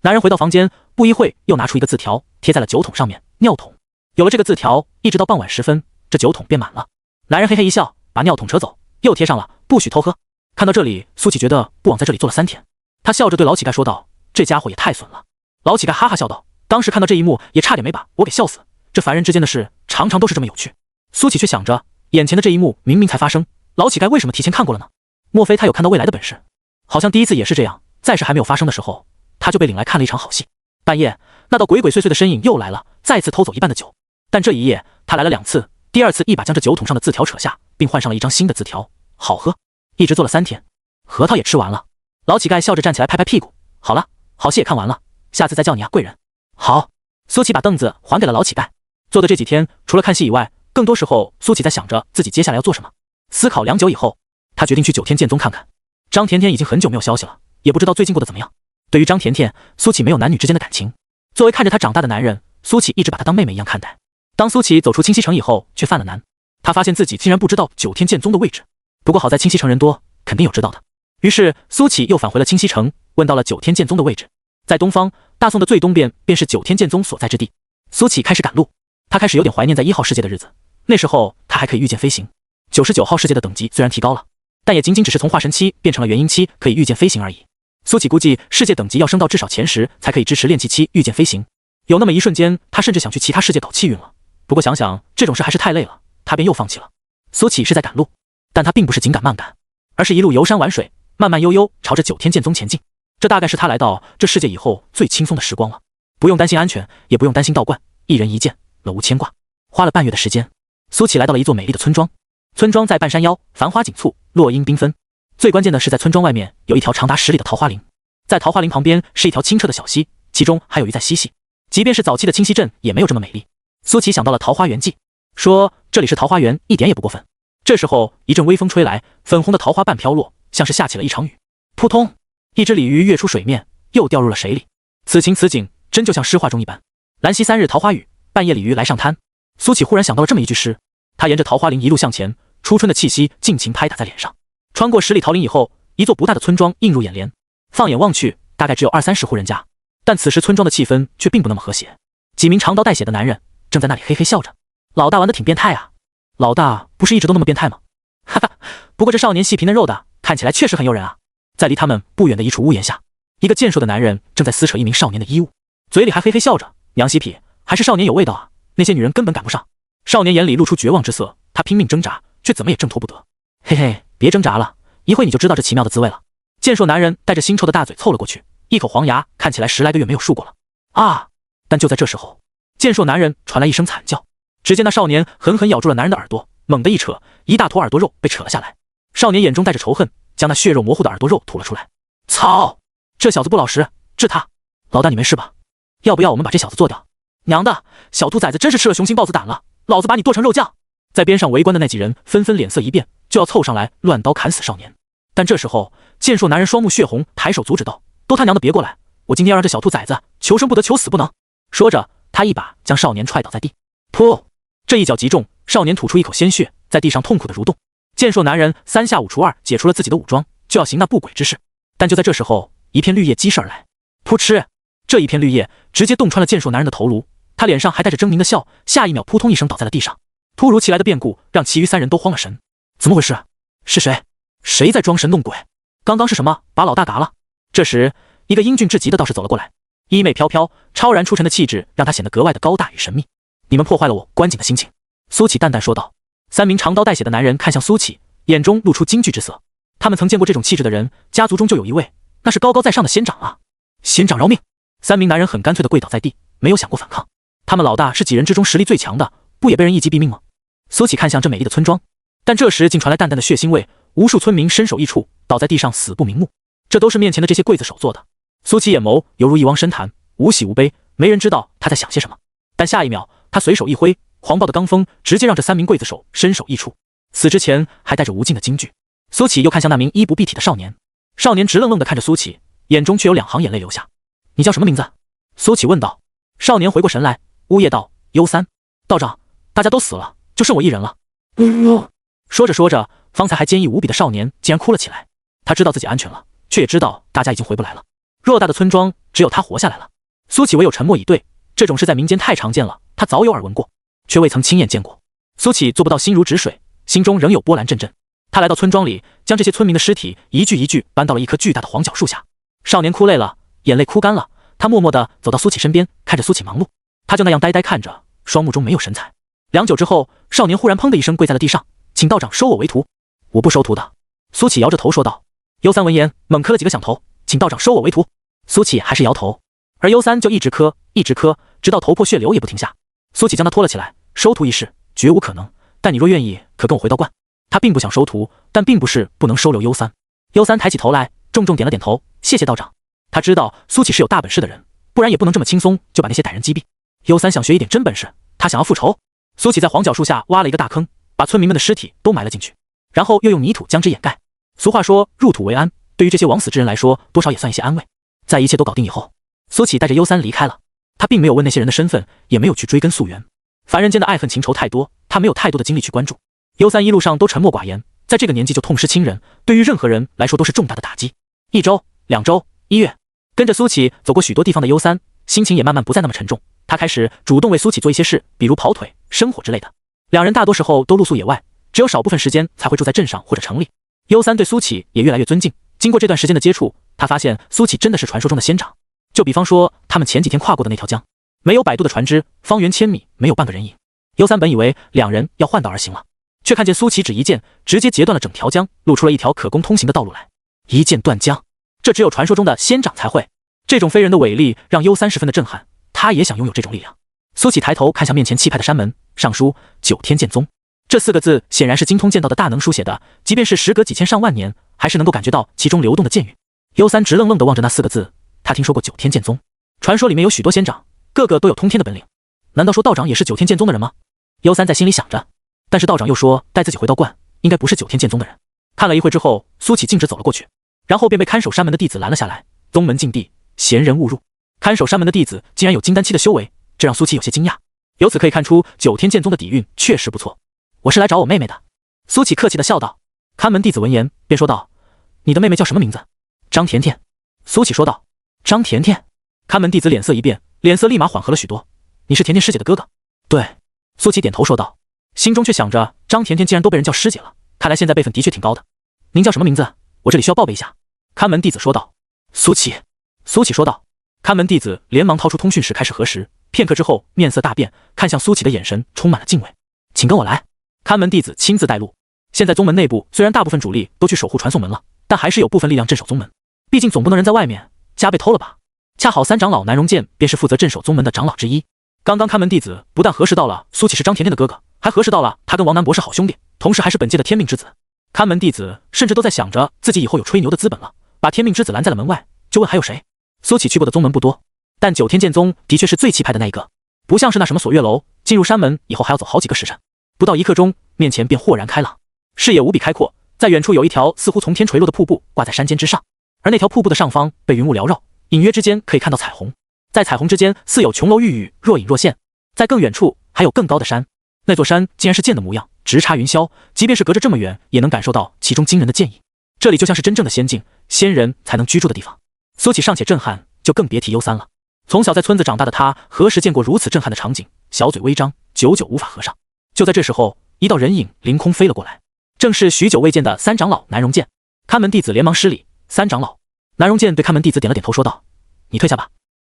男人回到房间，不一会又拿出一个字条，贴在了酒桶上面，尿桶。有了这个字条，一直到傍晚时分，这酒桶便满了。男人嘿嘿一笑，把尿桶扯走，又贴上了不许偷喝。看到这里，苏乞觉得不枉在这里坐了3天。他笑着对老乞丐说道：“这家伙也太损了。”老乞丐哈哈笑道：“当时看到这一幕，也差点没把我给笑死。这凡人之间的事，常常都是这么有趣。”苏乞却想着，眼前的这一幕明明才发生，老乞丐为什么提前看过了呢？莫非他有看到未来的本事？好像第一次也是这样，在事还没有发生的时候，他就被领来看了一场好戏。半夜，那道鬼鬼祟祟的身影又来了，再次偷走一半的酒。但这一夜，他来了2次，第2次一把将这酒桶上的字条扯下，并换上了一张新的字条，好喝。一直做了3天，核桃也吃完了。老乞丐笑着站起来拍拍屁股，好了，好戏也看完了，下次再叫你啊，贵人。好。苏乞把凳子还给了老乞丐。做的这几天，除了看戏以外，更多时候苏乞在想着自己接下来要做什么。思考良久以后，他决定去九天剑宗看看。张甜甜已经很久没有消息了，也不知道最近过得怎么样。对于张甜甜，苏乞没有男女之间的感情。作为看着她长大的男人，苏乞一直把她当妹妹一样看待。当苏乞走出清溪城以后，却犯了难。他发现自己竟然不知道九天剑宗的位置。不过好在清溪城人多，肯定有知道的。于是苏乞又返回了清溪城，问到了九天剑宗的位置。在东方，大宋的最东边便是九天剑宗所在之地。苏乞开始赶路，他开始有点怀念在1号世界的日子。那时候他还可以御剑飞行。99号世界的等级虽然提高了，但也仅仅只是从化神期变成了元婴期，可以御剑飞行而已。苏乞估计世界等级要升到至少前10才可以支持炼气期御剑飞行。有那么一瞬间，他甚至想去其他世界搞气运了。不过想想这种事还是太累了，他便又放弃了。苏乞是在赶路，但他并不是紧赶慢赶，而是一路游山玩水，慢慢悠悠朝着九天剑宗前进。这大概是他来到这世界以后最轻松的时光了，不用担心安全，也不用担心道观，一人一剑，乐无牵挂。花了半月的时间，苏乞来到了一座美丽的村庄。村庄在半山腰，繁花锦簇，落英缤纷。最关键的是，在村庄外面有一条长达10里的桃花林，在桃花林旁边是一条清澈的小溪，其中还有鱼在嬉戏。即便是早期的清溪镇也没有这么美丽。苏乞想到了桃花源记，说这里是桃花源，一点也不过分。这时候一阵微风吹来，粉红的桃花瓣飘落，像是下起了一场雨。扑通，一只鲤鱼跃出水面，又掉入了水里。此情此景，真就像诗画中一般。兰溪3日桃花雨，半夜鲤鱼来上滩。苏乞忽然想到了这么一句诗，他沿着桃花林一路向前，初春的气息尽情拍打在脸上。穿过10里桃林以后，一座不大的村庄映入眼帘。放眼望去，大概只有20-30户人家，但此时村庄的气氛却并不那么和谐。几名长刀带血的男人正在那里嘿嘿笑着。老大玩得挺变态啊，老大不是一直都那么变态吗？哈哈，不过这少年细皮嫩肉的，看起来确实很诱人啊。在离他们不远的一处屋檐下，一个健硕的男人正在撕扯一名少年的衣物，嘴里还嘿嘿笑着。娘西皮，还是少年有味道啊，那些女人根本赶不上。少年眼里露出绝望之色，他拼命挣扎，却怎么也挣脱不得。嘿嘿，别挣扎了，一会你就知道这奇妙的滋味了。健硕男人带着腥臭的大嘴凑了过去，一口黄牙，看起来10来个月没有漱过了。啊！但就在这时候，健硕男人传来一声惨叫，只见那少年狠狠咬住了男人的耳朵，猛地一扯，一大坨耳朵肉被扯了下来。少年眼中带着仇恨，将那血肉模糊的耳朵肉吐了出来。操！这小子不老实，治他！老大你没事吧？要不要我们把这小子做掉？娘的，小兔崽子真是吃了雄心豹子胆了，老子把你剁成肉酱！在边上围观的那几人纷纷脸色一变，就要凑上来乱刀砍死少年。但这时候，健硕男人双目血红，抬手阻止道：“都他娘的别过来！我今天要让这小兔崽子求生不得，求死不能。说着，他一把将少年踹倒在地。噗！这一脚击中，少年吐出一口鲜血，在地上痛苦的蠕动。健硕男人3下5除2解除了自己的武装，就要行那不轨之事。但就在这时候，一片绿叶激射而来，噗嗤！这一片绿叶直接洞穿了健硕男人的头颅，他脸上还带着狰狞的笑，下一秒扑通一声倒在了地上。突如其来的变故让其余3人都慌了神，怎么回事？是谁？谁在装神弄鬼？刚刚是什么把老大嘎了？这时，一个英俊至极的道士走了过来，衣袂飘飘，超然出尘的气质让他显得格外的高大与神秘。你们破坏了我观景的心情。苏启淡淡说道。3名长刀带血的男人看向苏启，眼中露出惊惧之色。他们曾见过这种气质的人，家族中就有一位，那是高高在上的仙长啊！仙长饶命！3名男人很干脆的跪倒在地，没有想过反抗。他们老大是几人之中实力最强的，不也被人一击毙命吗？苏启看向这美丽的村庄，但这时竟传来淡淡的血腥味，无数村民身首异处，倒在地上死不瞑目。这都是面前的这些刽子手做的。苏启眼眸犹如一汪深潭，无喜无悲，没人知道他在想些什么。但下一秒，他随手一挥，狂暴的罡风直接让这3名刽子手身首异处，死之前还带着无尽的惊惧。苏启又看向那名衣不蔽体的少年，少年直愣愣地看着苏启，眼中却有2行眼泪流下。你叫什么名字？苏启问道。少年回过神来，呜咽道：幽三。道长，大家都死了，就剩我一人了。说着说着，方才还坚毅无比的少年竟然哭了起来。他知道自己安全了，却也知道大家已经回不来了。偌大的村庄只有他活下来了。苏启唯有沉默以对，这种事在民间太常见了，他早有耳闻过，却未曾亲眼见过。苏启做不到心如止水，心中仍有波澜阵阵。他来到村庄里，将这些村民的尸体一具一具搬到了一棵巨大的黄角树下。少年哭累了，眼泪哭干了，他默默地走到苏启身边，看着苏启忙碌，他就那样呆呆看着，双目中没有神采。良久之后，少年忽然砰的一声跪在了地上，请道长收我为徒。我不收徒的。苏启摇着头说道。幽三闻言猛磕了几个响头，请道长收我为徒。苏启还是摇头，而幽三就一直磕，直到头破血流也不停下。苏启将他拖了起来，收徒一事绝无可能，但你若愿意，可跟我回道观。他并不想收徒，但并不是不能收留幽三。幽三抬起头来，重重点了点头，谢谢道长。他知道苏启是有大本事的人，不然也不能这么轻松就把那些歹人击毙。幽三想学一点真本事，他想要复仇。苏启在黄角树下挖了一个大坑，把村民们的尸体都埋了进去，然后又用泥土将之掩盖。俗话说入土为安，对于这些枉死之人来说，多少也算一些安慰。在一切都搞定以后，苏启带着幽三离开了。他并没有问那些人的身份，也没有去追根溯源。凡人间的爱恨情仇太多，他没有太多的精力去关注。幽三一路上都沉默寡言，在这个年纪就痛失亲人，对于任何人来说都是重大的打击。1周、2周、1月，跟着苏启走过许多地方的幽三，心情也慢慢不再那么沉重。他开始主动为苏启做一些事，比如跑腿、生火之类的。2人大多时候都露宿野外，只有少部分时间才会住在镇上或者城里。幽三对苏启也越来越尊敬。经过这段时间的接触，他发现苏启真的是传说中的仙长。就比方说他们前几天跨过的那条江，没有摆渡的船只，方圆千米没有半个人影。幽三本以为2人要换道而行了，却看见苏启只一剑直接截断了整条江，露出了一条可供通行的道路来。一剑断江，这只有传说中的仙长才会。这种非人的伟力让幽三十分的震撼，他也想拥有这种力量。苏启抬头看向面前气派的山门，上书九天剑宗。这4个字显然是精通剑道的大能书写的，即便是时隔几千上万年，还是能够感觉到其中流动的剑韵。幽三直愣愣地望着那4个字，他听说过九天剑宗，传说里面有许多仙长，个个都有通天的本领。难道说道长也是九天剑宗的人吗？幽三在心里想着，但是道长又说带自己回道观，应该不是九天剑宗的人。看了一会之后，苏启径直走了过去，然后便被看守山门的弟子拦了下来。宗门禁地，闲人勿入。看守山门的弟子竟然有金丹期的修为，这让苏启有些惊讶。由此可以看出九天剑宗的底蕴确实不错。我是来找我妹妹的。苏启客气地笑道。看门弟子闻言便说道，你的妹妹叫什么名字？张甜甜。苏启说道。张甜甜。看门弟子脸色一变，脸色立马缓和了许多。你是甜甜师姐的哥哥？对。苏启点头说道，心中却想着张甜甜既然都被人叫师姐了，看来现在辈分的确挺高的。您叫什么名字？我这里需要报备一下。看门弟子说道。苏启。苏启说道。看门弟子连忙掏出通讯石开始核实，片刻之后面色大变，看向苏启的眼神充满了敬畏。请跟我来。看门弟子亲自带路。现在宗门内部虽然大部分主力都去守护传送门了，但还是有部分力量镇守宗门，毕竟总不能人在外面家被偷了吧。恰好3长老南荣剑便是负责镇守宗门的长老之一。刚刚看门弟子不但核实到了苏启是张甜甜的哥哥，还核实到了他跟王南博是好兄弟，同时还是本界的天命之子。看门弟子甚至都在想着自己以后有吹牛的资本了，把天命之子拦在了门外，就问还有谁。苏启去过的宗门不多，但九天剑宗的确是最气派的那一个，不像是那什么锁月楼，进入山门以后还要走好几个时辰。不到1刻钟，面前便豁然开朗，视野无比开阔。在远处有一条似乎从天垂落的瀑布挂在山间之上，而那条瀑布的上方被云雾缭绕，隐约之间可以看到彩虹，在彩虹之间似有琼楼玉宇，若隐若现。在更远处还有更高的山，那座山竟然是剑的模样，直插云霄，即便是隔着这么远，也能感受到其中惊人的剑意。这里就像是真正的仙境，仙人才能居住的地方。苏乞尚且震撼，就更别提幽三了。从小在村子长大的他，何时见过如此震撼的场景？小嘴微张，久久无法合上。就在这时候，一道人影凌空飞了过来，正是许久未见的三长老南荣剑。看门弟子连忙施礼：“三长老。”南荣剑对看门弟子点了点头，说道：“你退下吧。”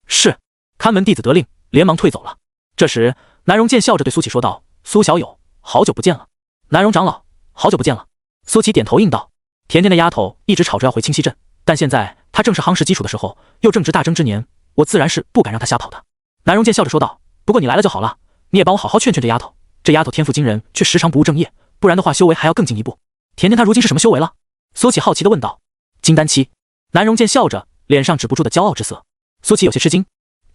是。看门弟子得令，连忙退走了。这时，南荣剑笑着对苏乞说道：“苏小友，好久不见了。”南荣长老，好久不见了。苏乞点头应道：“甜甜那丫头一直吵着要回清溪镇，但现在她正是夯实基础的时候，又正值大征之年，我自然是不敢让她瞎跑的。”南荣剑笑着说道：“不过你来了就好了，你也帮我好好劝劝这丫头。这丫头天赋惊人，却时常不务正业，不然的话修为还要更进一步。甜甜她如今是什么修为了？”苏乞好奇地问道。“金丹期。”南荣剑笑着，脸上止不住的骄傲之色。苏乞有些吃惊，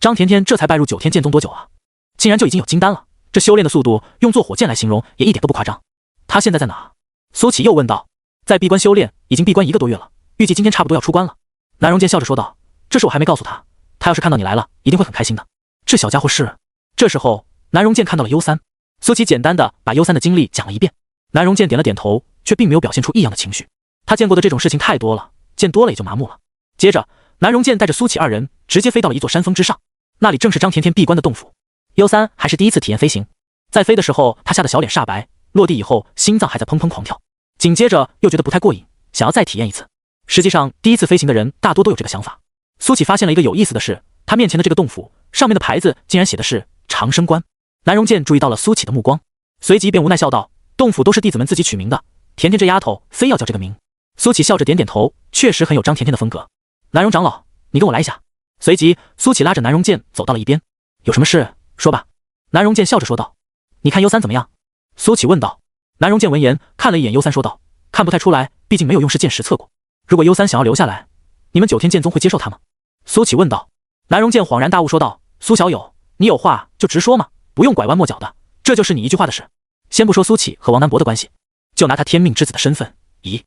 张甜甜这才拜入九天剑宗多久啊？竟然就已经有金丹了，这修炼的速度用做火箭来形容也一点都不夸张。她现在在哪？苏乞又问道。在闭关修炼，已经闭关1个多月了，预计今天差不多要出关了。南荣剑笑着说道。这事我还没告诉他，他要是看到你来了，一定会很开心的。这小家伙是……这时候，南荣剑看到了幽三。苏乞简单的把幽三的经历讲了一遍。南荣剑点了点头，却并没有表现出异样的情绪。他见过的这种事情太多了，见多了也就麻木了。接着，南荣剑带着苏乞二人直接飞到了一座山峰之上，那里正是张甜甜闭关的洞府。幽三还是第一次体验飞行，在飞的时候，他吓得小脸煞白，落地以后心脏还在砰砰狂跳，紧接着又觉得不太过瘾，想要再体验一次。实际上，第一次飞行的人大多都有这个想法。苏乞发现了一个有意思的事，他面前的这个洞府上面的牌子竟然写的是长生关。南荣剑注意到了苏乞的目光，随即便无奈笑道：“洞府都是弟子们自己取名的，甜甜这丫头非要叫这个名。”苏乞笑着点点头，确实很有张甜甜的风格。南荣长老，你跟我来一下。随即，苏乞拉着南荣剑走到了一边。有什么事说吧。南荣剑笑着说道。你看幽三怎么样？苏乞问道。南荣剑闻言看了一眼幽三，说道：看不太出来，毕竟没有用试剑实测过。如果幽三想要留下来，你们九天剑宗会接受他吗？苏乞问道。南荣剑恍然大悟说道：苏小友，你有话就直说嘛，不用拐弯抹角的，这就是你一句话的事。先不说苏乞和王南博的关系，就拿他天命之子的身份，咦，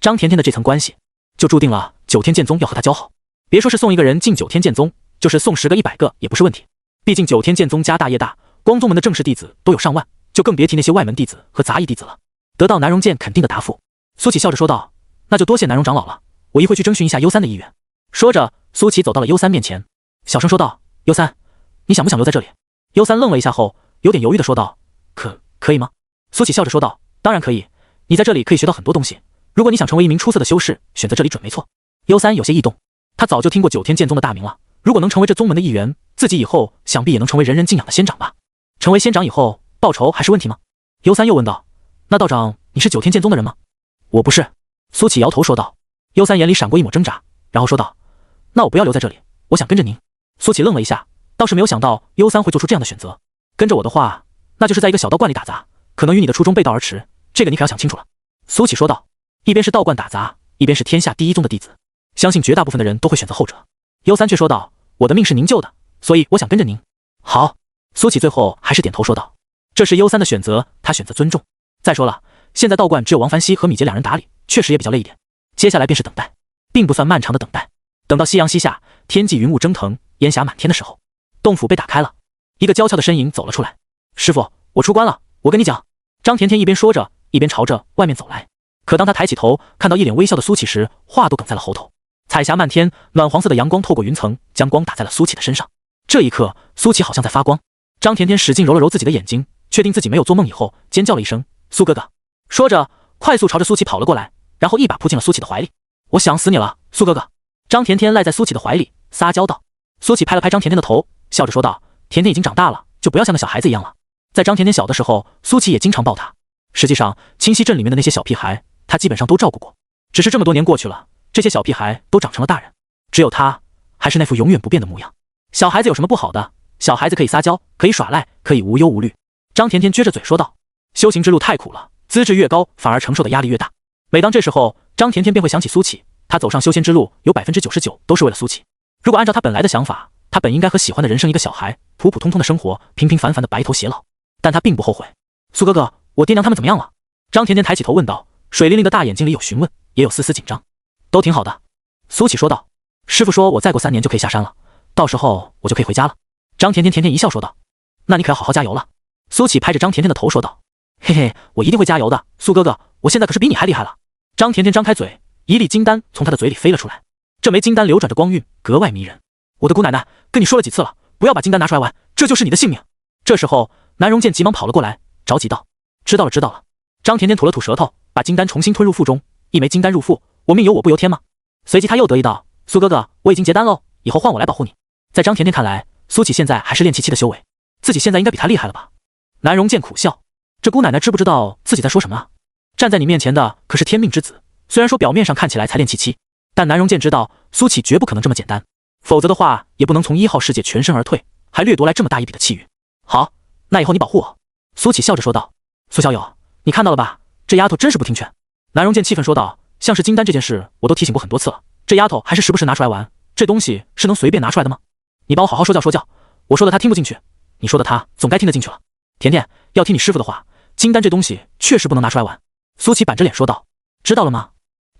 张甜甜的这层关系，就注定了九天剑宗要和他交好。别说是送一个人进九天剑宗，就是送10个100个也不是问题。毕竟九天剑宗家大业大，光宗门的正式弟子都有上万，就更别提那些外门弟子和杂役弟子了。得到南荣剑肯定的答复，苏乞笑着说道：那就多谢南荣长老了，我一会去征询一下幽三的意愿。说着，苏乞走到了幽三面前，小声说道：幽三，你想不想留在这里？幽三愣了一下后，有点犹豫的说道：可以吗？苏乞笑着说道：当然可以，你在这里可以学到很多东西，如果你想成为一名出色的修士，选择这里准没错。幽三有些异动，他早就听过九天剑宗的大名了，如果能成为这宗门的一员，自己以后想必也能成为人人敬仰的仙长吧。成为仙长以后，报仇还是问题吗？幽三又问道。那道长，你是九天剑宗的人吗？我不是。苏乞摇头说道。幽三眼里闪过一抹挣扎，然后说道：那我不要留在这里，我想跟着您。苏乞愣了一下，倒是没有想到幽三会做出这样的选择。跟着我的话，那就是在一个小道观里打杂，可能与你的初衷背道而驰，这个你可要想清楚了。苏乞说道。一边是道观打杂，一边是天下第一宗的弟子，相信绝大部分的人都会选择后者。幽三却说道：我的命是您救的，所以我想跟着您。好。苏乞最后还是点头说道。这是幽三的选择，他选择尊重。再说了，现在道观只有王凡熙和米杰两人打理，确实也比较累一点。接下来便是等待，并不算漫长的等待。等到夕阳西下，天际云雾蒸腾，烟霞满天的时候，洞府被打开了，一个娇俏的身影走了出来。师傅，我出关了，我跟你讲。张甜甜一边说着，一边朝着外面走来。可当他抬起头，看到一脸微笑的苏乞时，话都哽在了喉头。彩霞漫天，暖黄色的阳光透过云层，将光打在了苏乞的身上。这一刻，苏乞好像在发光。张甜甜使劲揉了揉自己的眼睛，确定自己没有做梦以后，尖叫了一声：苏哥哥！说着，快速朝着苏乞跑了过来，然后一把扑进了苏乞的怀里。我想死你了，苏哥哥！张甜甜赖在苏乞的怀里，撒娇道。苏乞拍了拍张甜甜的头，笑着说道：甜甜已经长大了，就不要像个小孩子一样了。在张甜甜小的时候，苏乞也经常抱她。实际上，清溪镇里面的那些小屁孩，他基本上都照顾过。只是这么多年过去了，这些小屁孩都长成了大人，只有他还是那副永远不变的模样。小孩子有什么不好的？小孩子可以撒娇，可以耍赖，可以无忧无虑。张甜甜撅着嘴说道。修行之路太苦了，资质越高，反而承受的压力越大。每当这时候，张甜甜便会想起苏乞。他走上修仙之路，有99%都是为了苏乞。如果按照他本来的想法，他本应该和喜欢的人生一个小孩，普普通通的生活，平平凡凡的白头偕老。但他并不后悔。苏哥哥，我爹娘他们怎么样了？张甜甜抬起头问道，水灵灵的大眼睛里有询问，也有丝丝紧张。都挺好的。苏乞说道。师傅说我再过3年就可以下山了，到时候我就可以回家了。张甜甜甜甜一笑说道：“那你可要好好加油了。”苏启拍着张甜甜的头说道：“嘿嘿，我一定会加油的，苏哥哥，我现在可是比你还厉害了。”张甜甜张开嘴，一粒金丹从她的嘴里飞了出来，这枚金丹流转着光晕，格外迷人。我的姑奶奶，跟你说了几次了，不要把金丹拿出来玩，这就是你的性命。这时候，南荣剑急忙跑了过来，着急道：“知道了，知道了。”张甜甜吐了吐舌头，把金丹重新吞入腹中。一枚金丹入腹，我命由我不由天吗？随即他又得意道：“苏哥哥，我已经结丹喽，以后换我来保护你。”在张甜甜看来，苏启现在还是练气期的修为，自己现在应该比他厉害了吧？南荣剑苦笑，这姑奶奶知不知道自己在说什么啊？站在你面前的可是天命之子，虽然说表面上看起来才练气期，但南荣剑知道苏启绝不可能这么简单，否则的话也不能从1号世界全身而退，还掠夺来这么大一笔的气运。好，那以后你保护我。苏启笑着说道：“苏小友，你看到了吧？这丫头真是不听劝。”南荣剑气愤说道：“像是金丹这件事，我都提醒过很多次了，这丫头还是时不时拿出来玩，这东西是能随便拿出来的吗？你帮我好好说教说教，我说的她听不进去，你说的她总该听得进去了。甜甜，要听你师傅的话，金丹这东西确实不能拿出来玩。”苏启板着脸说道：“知道了吗？”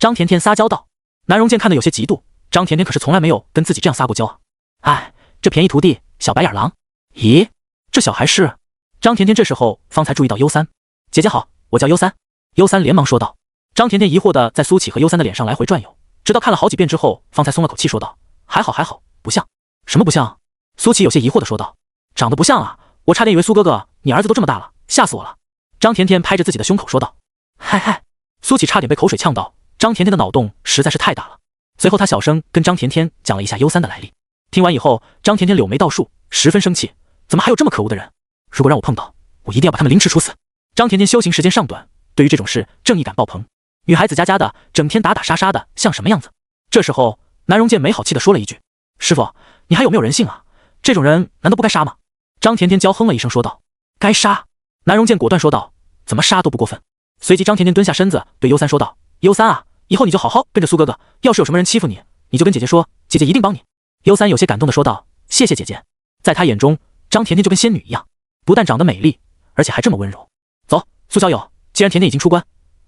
张甜甜撒娇道。南荣剑看得有些嫉妒，张甜甜可是从来没有跟自己这样撒过娇啊。哎，这便宜徒弟，小白眼狼。咦，这小孩是？张甜甜这时候方才注意到优三。姐姐好，我叫优三。优三连忙说道。张甜甜疑惑地在苏启和优三的脸上来回转悠，直到看了好几遍之后，方才松了口气说道：“还好还好，不像。”什么不像？苏启有些疑惑地说道：“长得不像啊，我差点以为苏哥哥你儿子都这么大了，吓死我了。”张甜甜拍着自己的胸口说道：“嗨嗨。”苏启差点被口水呛到，张甜甜的脑洞实在是太大了。随后他小声跟张甜甜讲了一下优三的来历。听完以后，张甜甜柳眉倒竖，十分生气，怎么还有这么可恶的人？如果让我碰到，我一定要把他们凌迟处死。张甜甜修行时间尚短，对于这种事正义感爆棚，女孩子家家的，整天打打杀杀的，像什么样子？这时候，南荣剑没好气的说了一句：“师傅，你还有没有人性啊？这种人难道不该杀吗？”张甜甜娇哼了一声说道：“该杀。”南荣剑果断说道：“怎么杀都不过分。”随即张甜甜蹲下身子对优三说道：“优三啊，以后你就好好跟着苏哥哥，要是有什么人欺负你，你就跟姐姐说，姐姐一定帮你。”优三有些感动的说道：“谢谢姐姐。”在他眼中，张甜甜就跟仙女一样，不但长得美丽，而且还这么温柔。走，苏小友，既然甜甜已经出关，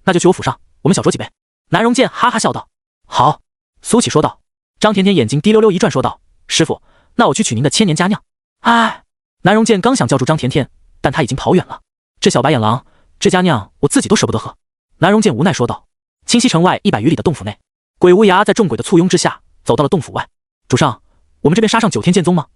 那就去我府上，我们小酌几杯。南荣剑哈哈笑道：“好。”苏启说道。张甜甜眼睛滴溜溜一转说道：“师傅，那我去取您的千年佳酿。”哎，南荣剑刚想叫住张甜甜，但他已经跑远了。这小白眼狼，这佳酿我自己都舍不得喝。南荣剑无奈说道。清溪城外100余里的洞府内，鬼无涯在众鬼的簇拥之下走到了洞府外。主上，我们这边杀上9天剑宗吗？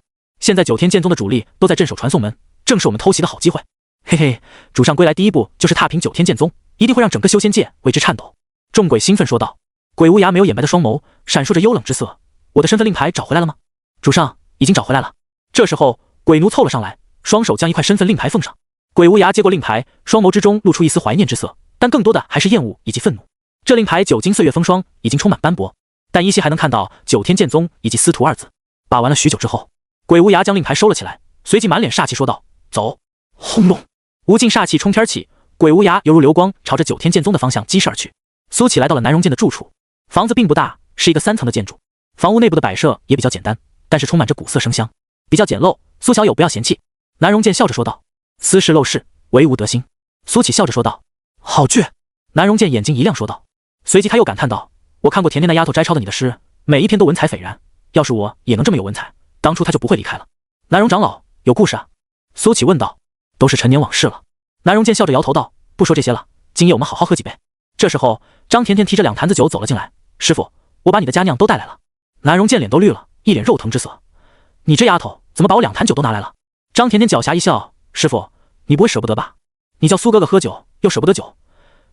现在9天剑宗的主力都在镇守传送门，正是我们偷袭的好机会。嘿嘿，主上归来第一步就是踏平9天剑宗，一定会让整个修仙界为之颤抖。众鬼兴奋说道。鬼无涯没有眼白的双眸闪烁着幽冷之色。我的身份令牌找回来了吗？主上，已经找回来了。这时候，鬼奴凑了上来，双手将一块身份令牌奉上。鬼无涯接过令牌，双眸之中露出一丝怀念之色，但更多的还是厌恶以及愤怒。这令牌久经岁月风霜，已经充满斑驳，但依稀还能看到9天剑宗以及司徒2字。把玩了许久之后，鬼无涯将令牌收了起来，随即满脸煞气说道：“走！”轰隆，无尽煞气冲天起，鬼无涯犹如流光朝着9天剑宗的方向激射而去。苏启来到了南荣剑的住处，房子并不大，是一个3层的建筑，房屋内部的摆设也比较简单，但是充满着古色生香，比较简陋，苏小友不要嫌弃。南荣剑笑着说道：“斯是陋室，唯吾德馨。”苏启笑着说道：“好倔。”南荣剑眼睛一亮说道。随即他又感叹道：“我看过甜甜那丫头摘抄的你的诗，每一篇都文采斐然，要是我也能这么有文采，当初他就不会离开了。”南荣长老有故事啊？苏启问道。都是陈年往事了。南荣剑笑着摇头道：“不说这些了，今夜我们好好喝几杯。”这时候，张甜甜提着2坛子酒走了进来。“师傅，我把你的佳酿都带来了。”南荣剑脸都绿了，一脸肉疼之色。“你这丫头怎么把我2坛酒都拿来了？”张甜甜狡黠一笑：“师傅，你不会舍不得吧？你叫苏哥哥喝酒，又舍不得酒，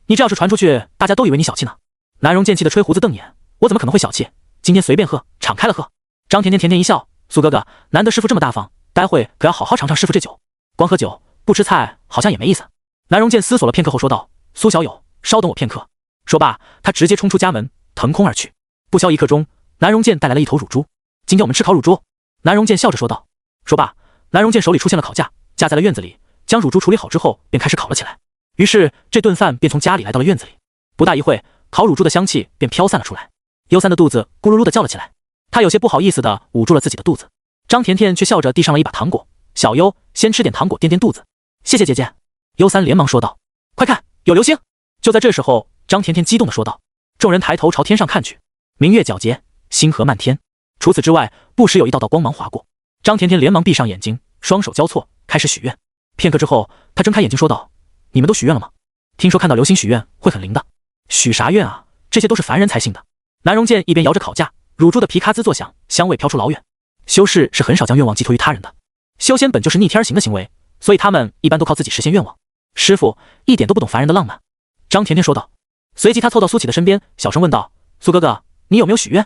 你这要是传出去，大家都以为你小气呢。”南荣剑气得吹胡子瞪眼：“我怎么可能会小气？今天随便喝，敞开了喝。”张甜甜甜甜一笑：“苏哥哥，难得师傅这么大方，待会可要好好尝尝师傅这酒。光喝酒不吃菜，好像也没意思。”南荣剑思索了片刻后说道：“苏小友，稍等我片刻。”说罢，他直接冲出家门，腾空而去。不消一刻钟，南荣剑带来了一头乳猪。“今天我们吃烤乳猪。”南荣剑笑着说道。说罢，南荣剑手里出现了烤架，架在了院子里，将乳猪处理好之后，便开始烤了起来。于是这顿饭便从家里来到了院子里。不大一会，烤乳猪的香气便飘散了出来。优三的肚子咕噜噜的叫了起来，他有些不好意思的捂住了自己的肚子。张甜甜却笑着递上了一把糖果：“小优，先吃点糖果垫垫肚子。”“谢谢姐姐。”优三连忙说道。“快看，有流星！”就在这时候，张甜甜激动的说道。众人抬头朝天上看去，明月皎洁，星河漫天。除此之外，不时有一道道光芒划过。张甜甜连忙闭上眼睛，双手交错，开始许愿。片刻之后，她睁开眼睛说道：“你们都许愿了吗？听说看到流星许愿会很灵的。许啥愿啊？这些都是凡人才信的。”南荣剑一边摇着烤架，乳猪的皮咔滋作响，香味飘出老远。修士是很少将愿望寄托于他人的，修仙本就是逆天而行的行为，所以他们一般都靠自己实现愿望。师傅一点都不懂凡人的浪漫。张甜甜说道。随即他凑到苏启的身边，小声问道：“苏哥哥，你有没有许愿？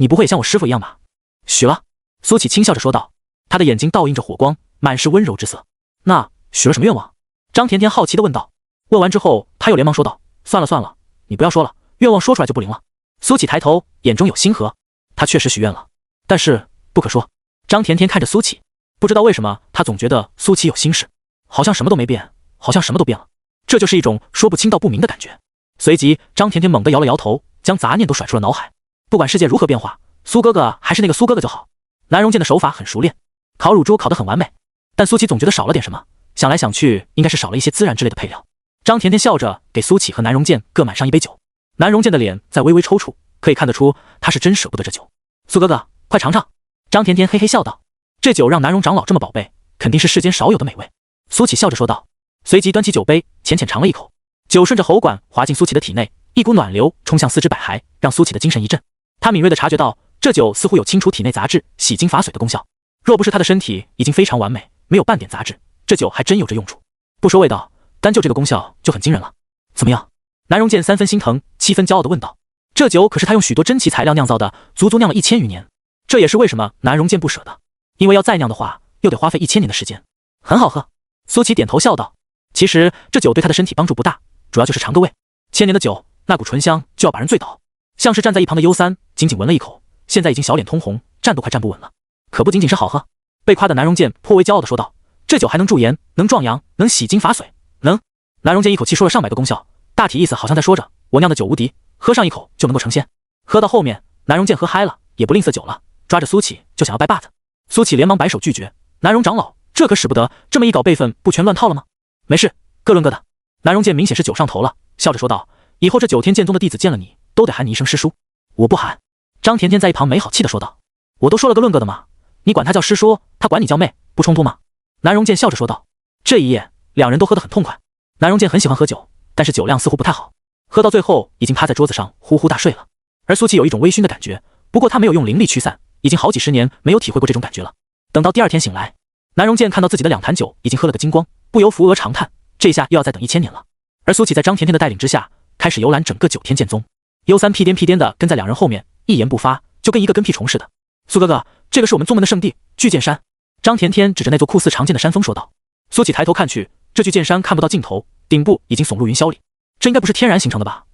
你不会也像我师傅一样吧？”许了。苏启轻笑着说道，他的眼睛倒映着火光，满是温柔之色。那许了什么愿望？张甜甜好奇地问道。问完之后，他又连忙说道：“算了算了，你不要说了，愿望说出来就不灵了。”苏启抬头，眼中有星河。他确实许愿了，但是不可说。张甜甜看着苏启，不知道为什么，他总觉得苏启有心事，好像什么都没变，好像什么都变了，这就是一种说不清道不明的感觉。随即，张甜甜猛地摇了摇头，将杂念都甩出了脑海。不管世界如何变化，苏哥哥还是那个苏哥哥就好。南荣剑的手法很熟练，烤乳猪烤得很完美，但苏启总觉得少了点什么，想来想去，应该是少了一些孜然之类的配料。张甜甜笑着给苏启和南荣剑各满上一杯酒。南荣剑的脸在微微抽搐，可以看得出他是真舍不得这酒。苏哥哥，快尝尝。张甜甜嘿嘿笑道，这酒让南荣长老这么宝贝，肯定是世间少有的美味。苏启笑着说道，随即端起酒杯，浅浅尝了一口。酒顺着喉管滑进苏启的体内，一股暖流冲向四肢百骸，让苏启的精神一振。他敏锐地察觉到，这酒似乎有清除体内杂质、洗精伐髓的功效。若不是他的身体已经非常完美，没有半点杂质，这酒还真有这用处。不说味道，单就这个功效就很惊人了。怎么样？南荣剑3分心疼7分骄傲地问道。这酒可是他用许多珍奇材料酿造的，足足酿了1000余年。这也是为什么南荣剑不舍得，因为要再酿的话，又得花费1000年的时间。很好喝。苏启点头笑道。其实这酒对他的身体帮助不大，主要就是尝个味。1000年的酒，那股醇香就要把人醉倒。像是站在一旁的幽三，仅仅闻了一口，现在已经小脸通红，站都快站不稳了。可不仅仅是好喝，被夸的南荣剑颇为骄傲地说道：“这酒还能驻颜，能壮阳，能洗精伐髓，能……”南荣剑一口气说了上百个功效，大体意思好像在说着：“我酿的酒无敌，喝上一口就能够成仙。”喝到后面，南荣剑喝嗨了，也不吝啬酒了，抓着苏启就想要拜把子。苏启连忙摆手拒绝：“南荣长老，这可使不得，这么一搞辈分，不全乱套了吗？”“没事，各论各的。”南荣剑明显是酒上头了，笑着说道：“以后这9天剑宗的弟子见了你，都得喊你一声师叔。”“我不喊。”张甜甜在一旁没好气地说道。“我都说了个论个的嘛，你管他叫师叔，他管你叫妹，不冲突吗？”南荣剑笑着说道。这一夜，两人都喝得很痛快。南荣剑很喜欢喝酒，但是酒量似乎不太好，喝到最后已经趴在桌子上呼呼大睡了。而苏启有一种微醺的感觉，不过他没有用灵力驱散，已经好几十年没有体会过这种感觉了。等到第二天醒来，南荣剑看到自己的2坛酒已经喝了个精光，不由扶额长叹，这下又要再等1000年了。而苏启在张甜甜的带领之下，开始游览整个9天剑宗。幽三屁颠屁颠的跟在两人后面，一言不发，就跟一个跟屁虫似的。苏哥哥，这个是我们宗门的圣地巨剑山。张甜甜指着那座酷似长剑的山峰说道。苏启抬头看去，这巨剑山看不到尽头，顶部已经耸入云霄里，这应该不是天然形成的吧？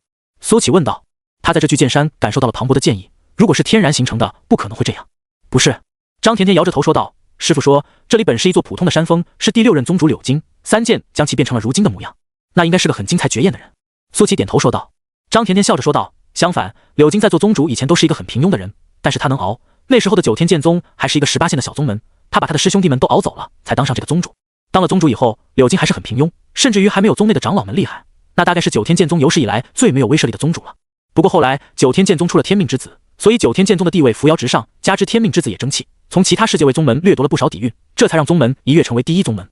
苏启问道。他在这巨剑山感受到了磅礴的剑意，如果是天然形成的，不可能会这样。不是。张甜甜摇着头说道，师傅说这里本是一座普通的山峰，是第6任宗主柳金3剑将其变成了如今的模样，那应该是个很精彩绝艳的人。苏启点头说道。张甜甜笑着说道，相反，柳金在做宗主以前都是一个很平庸的人，但是他能熬，那时候的9天剑宗还是一个18线的小宗门，他把他的师兄弟们都熬走了，才当上这个宗主。当了宗主以后，柳金还是很平庸，甚至于还没有宗内的长老们厉害，那大概是9天剑宗有史以来最没有威慑力的宗主了。不过后来9天剑宗出了天命之子，所以9天剑宗的地位扶摇直上，加之天命之子也争气，从其他世界为宗门掠夺了不少底蕴，这才让宗门一跃成为第1宗门。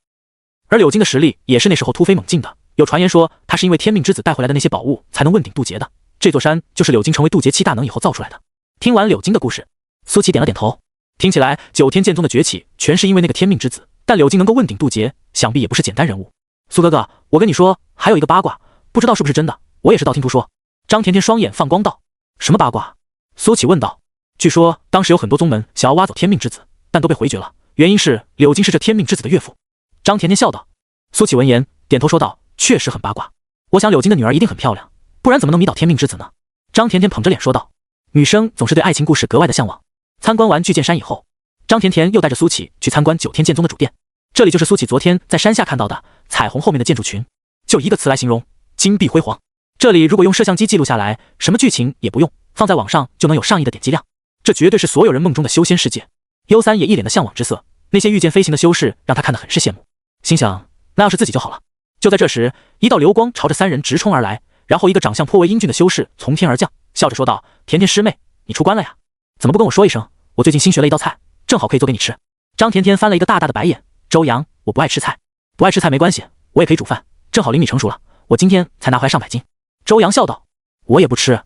而柳金的实力也是那时候突飞猛进的，有传言说他是因为天命之子带回来的那些宝物才能问鼎渡劫的，这座山就是柳金成为渡劫7大能以后造出来的。听完柳金的故事，苏启点了点头，听起来9天剑宗的崛起全是因为那个天命之子，但柳金能够问鼎渡劫，想必也不是简单人物。苏哥哥，我跟你说，还有一个八卦，不知道是不是真的，我也是道听途说。张甜甜双眼放光道。什么八卦？苏启问道。据说当时有很多宗门想要挖走天命之子，但都被回绝了，原因是柳金是这天命之子的岳父。张甜甜笑道。苏启闻言点头说道，确实很八卦，我想柳金的女儿一定很漂亮，不然怎么能迷倒天命之子呢？张甜甜捧着脸说道。女生总是对爱情故事格外的向往。参观完巨剑山以后，张甜甜又带着苏启去参观9天剑宗的主殿，这里就是苏启昨天在山下看到的彩虹后面的建筑群，就一个词来形容，金碧辉煌。这里如果用摄像机记录下来，什么剧情也不用，放在网上就能有上亿的点击量，这绝对是所有人梦中的修仙世界。幽三也一脸的向往之色，那些御剑飞行的修士让他看得很是羡慕，心想那要是自己就好了。就在这时，一道流光朝着3人直冲而来，然后一个长相颇为英俊的修士从天而降，笑着说道，甜甜师妹，你出关了呀？怎么不跟我说一声，我最近新学了一道菜，正好可以做给你吃。张甜甜翻了一个大大的白眼，周阳，我不爱吃菜。不爱吃菜没关系，我也可以煮饭，正好厘米成熟了，我今天才拿回来上百斤。周阳笑道，我也不吃。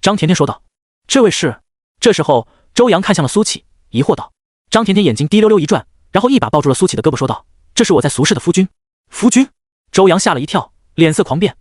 张甜甜说道，这位是？这时候周阳看向了苏启，疑惑道。张甜甜眼睛滴溜溜一转，然后一把抱住了苏启的胳膊说道，这是我在苏氏的夫君。夫君？周阳吓了一跳，脸色狂变，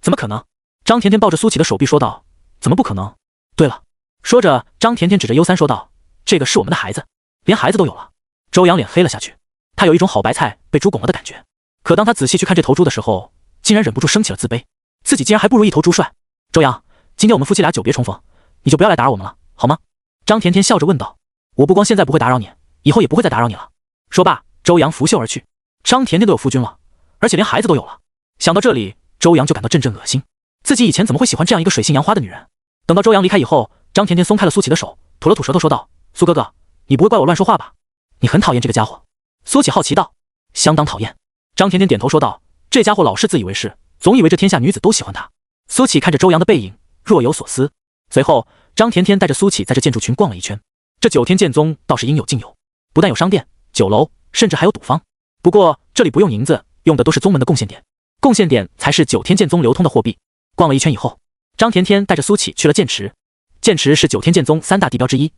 怎么可能？张甜甜抱着苏启的手臂说道，怎么不可能？对了，说着张甜甜指着优三说道，这个是我们的孩子，连孩子都有了。周阳脸黑了下去，他有一种好白菜被猪拱了的感觉，可当他仔细去看这头猪的时候，竟然忍不住升起了自卑，自己竟然还不如一头猪帅。周阳，今天我们夫妻俩久别重逢，你就不要来打扰我们了，好吗？张甜甜笑着问道。我不光现在不会打扰你，以后也不会再打扰你了。说罢，周阳拂袖而去。张甜甜都有夫君了，而且连孩子都有了。想到这里，周阳就感到阵阵恶心，自己以前怎么会喜欢这样一个水性杨花的女人？等到周阳离开以后，张甜甜松开了苏启的手，吐了吐舌头说道，苏哥哥，你不会怪我乱说话吧？你很讨厌这个家伙？苏启好奇道，相当讨厌。张甜甜点头说道，这家伙老是自以为是，总以为这天下女子都喜欢他。苏启看着周阳的背影，若有所思。随后张甜甜带着苏启在这建筑群逛了一圈。这9天剑宗倒是应有尽有，不但有商店、酒楼，甚至还有赌坊。不过这里不用银子，用的都是宗门的贡献点，贡献点才是9天剑宗流通的货币。逛了一圈以后，张甜甜带着苏启去了剑池。剑池是9天剑宗3大地标之一，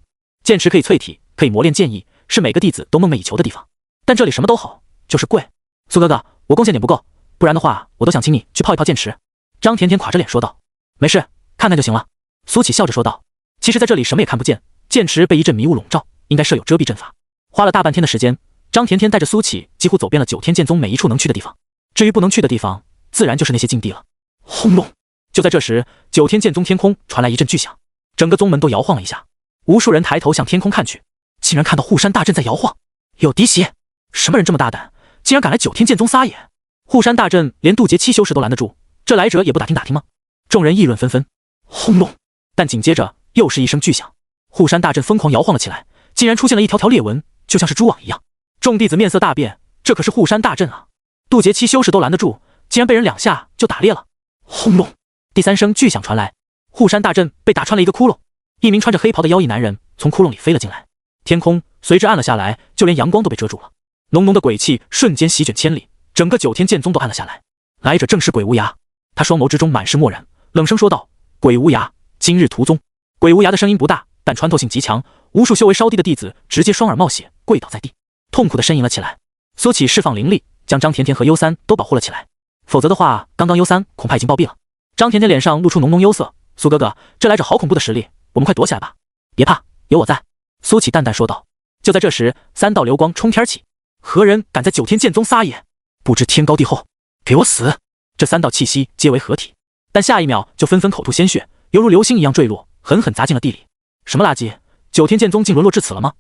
剑池可以淬体，可以磨练剑艺，是每个弟子都梦寐以求的地方。但这里什么都好，就是贵。苏哥哥，我贡献点不够，不然的话我都想请你去泡一泡剑池。张甜甜垮着脸说道。没事，看看就行了。苏启笑着说道。其实在这里什么也看不见，剑池被一阵迷雾笼罩，应该设有遮蔽阵法。花了大半天的时间，张甜甜带着苏启几乎走遍了9天剑宗每一处能去的地方。至于不能去的地方，自然就是那些禁地了。轰隆！就在这时，9天剑宗天空传来一阵巨响，整个宗门都摇晃了一下。无数人抬头向天空看去，竟然看到护山大阵在摇晃。有敌袭！什么人这么大胆，竟然敢来9天剑宗撒野？护山大阵连渡劫7修士都拦得住，这来者也不打听打听吗？众人议论纷纷。轰隆！但紧接着又是一声巨响，护山大阵疯狂摇晃了起来，竟然出现了一条条裂纹，就像是蛛网一样。众弟子面色大变，这可是护山大阵啊！渡劫7修士都拦得住，竟然被人2下就打裂了。轰隆！第3声巨响传来，护山大阵被打穿了一个窟窿，一名穿着黑袍的妖异男人从窟窿里飞了进来，天空随之暗了下来，就连阳光都被遮住了。浓浓的鬼气瞬间席卷千里，整个9天剑宗都暗了下来。来者正是鬼无涯，他双眸之中满是漠然，冷声说道：鬼无涯，今日屠宗。鬼无涯的声音不大，但穿透性极强，无数修为稍低的弟子直接双耳冒血，跪倒在地，痛苦地呻吟了起来。苏启释放灵力，将张甜甜和优三都保护了起来，否则的话，刚刚优三恐怕已经暴毙了。张甜甜脸上露出浓浓忧色，苏哥哥，这来者好恐怖的实力，我们快躲起来吧。别怕，有我在。苏启淡淡说道。就在这时，3道流光冲天起，何人敢在9天剑宗撒野？不知天高地厚，给我死！这3道气息皆为合体，但下一秒就纷纷口吐鲜血，犹如流星一样坠落，狠狠砸进了地里。什么垃圾？9天剑宗竟沦落至此了吗？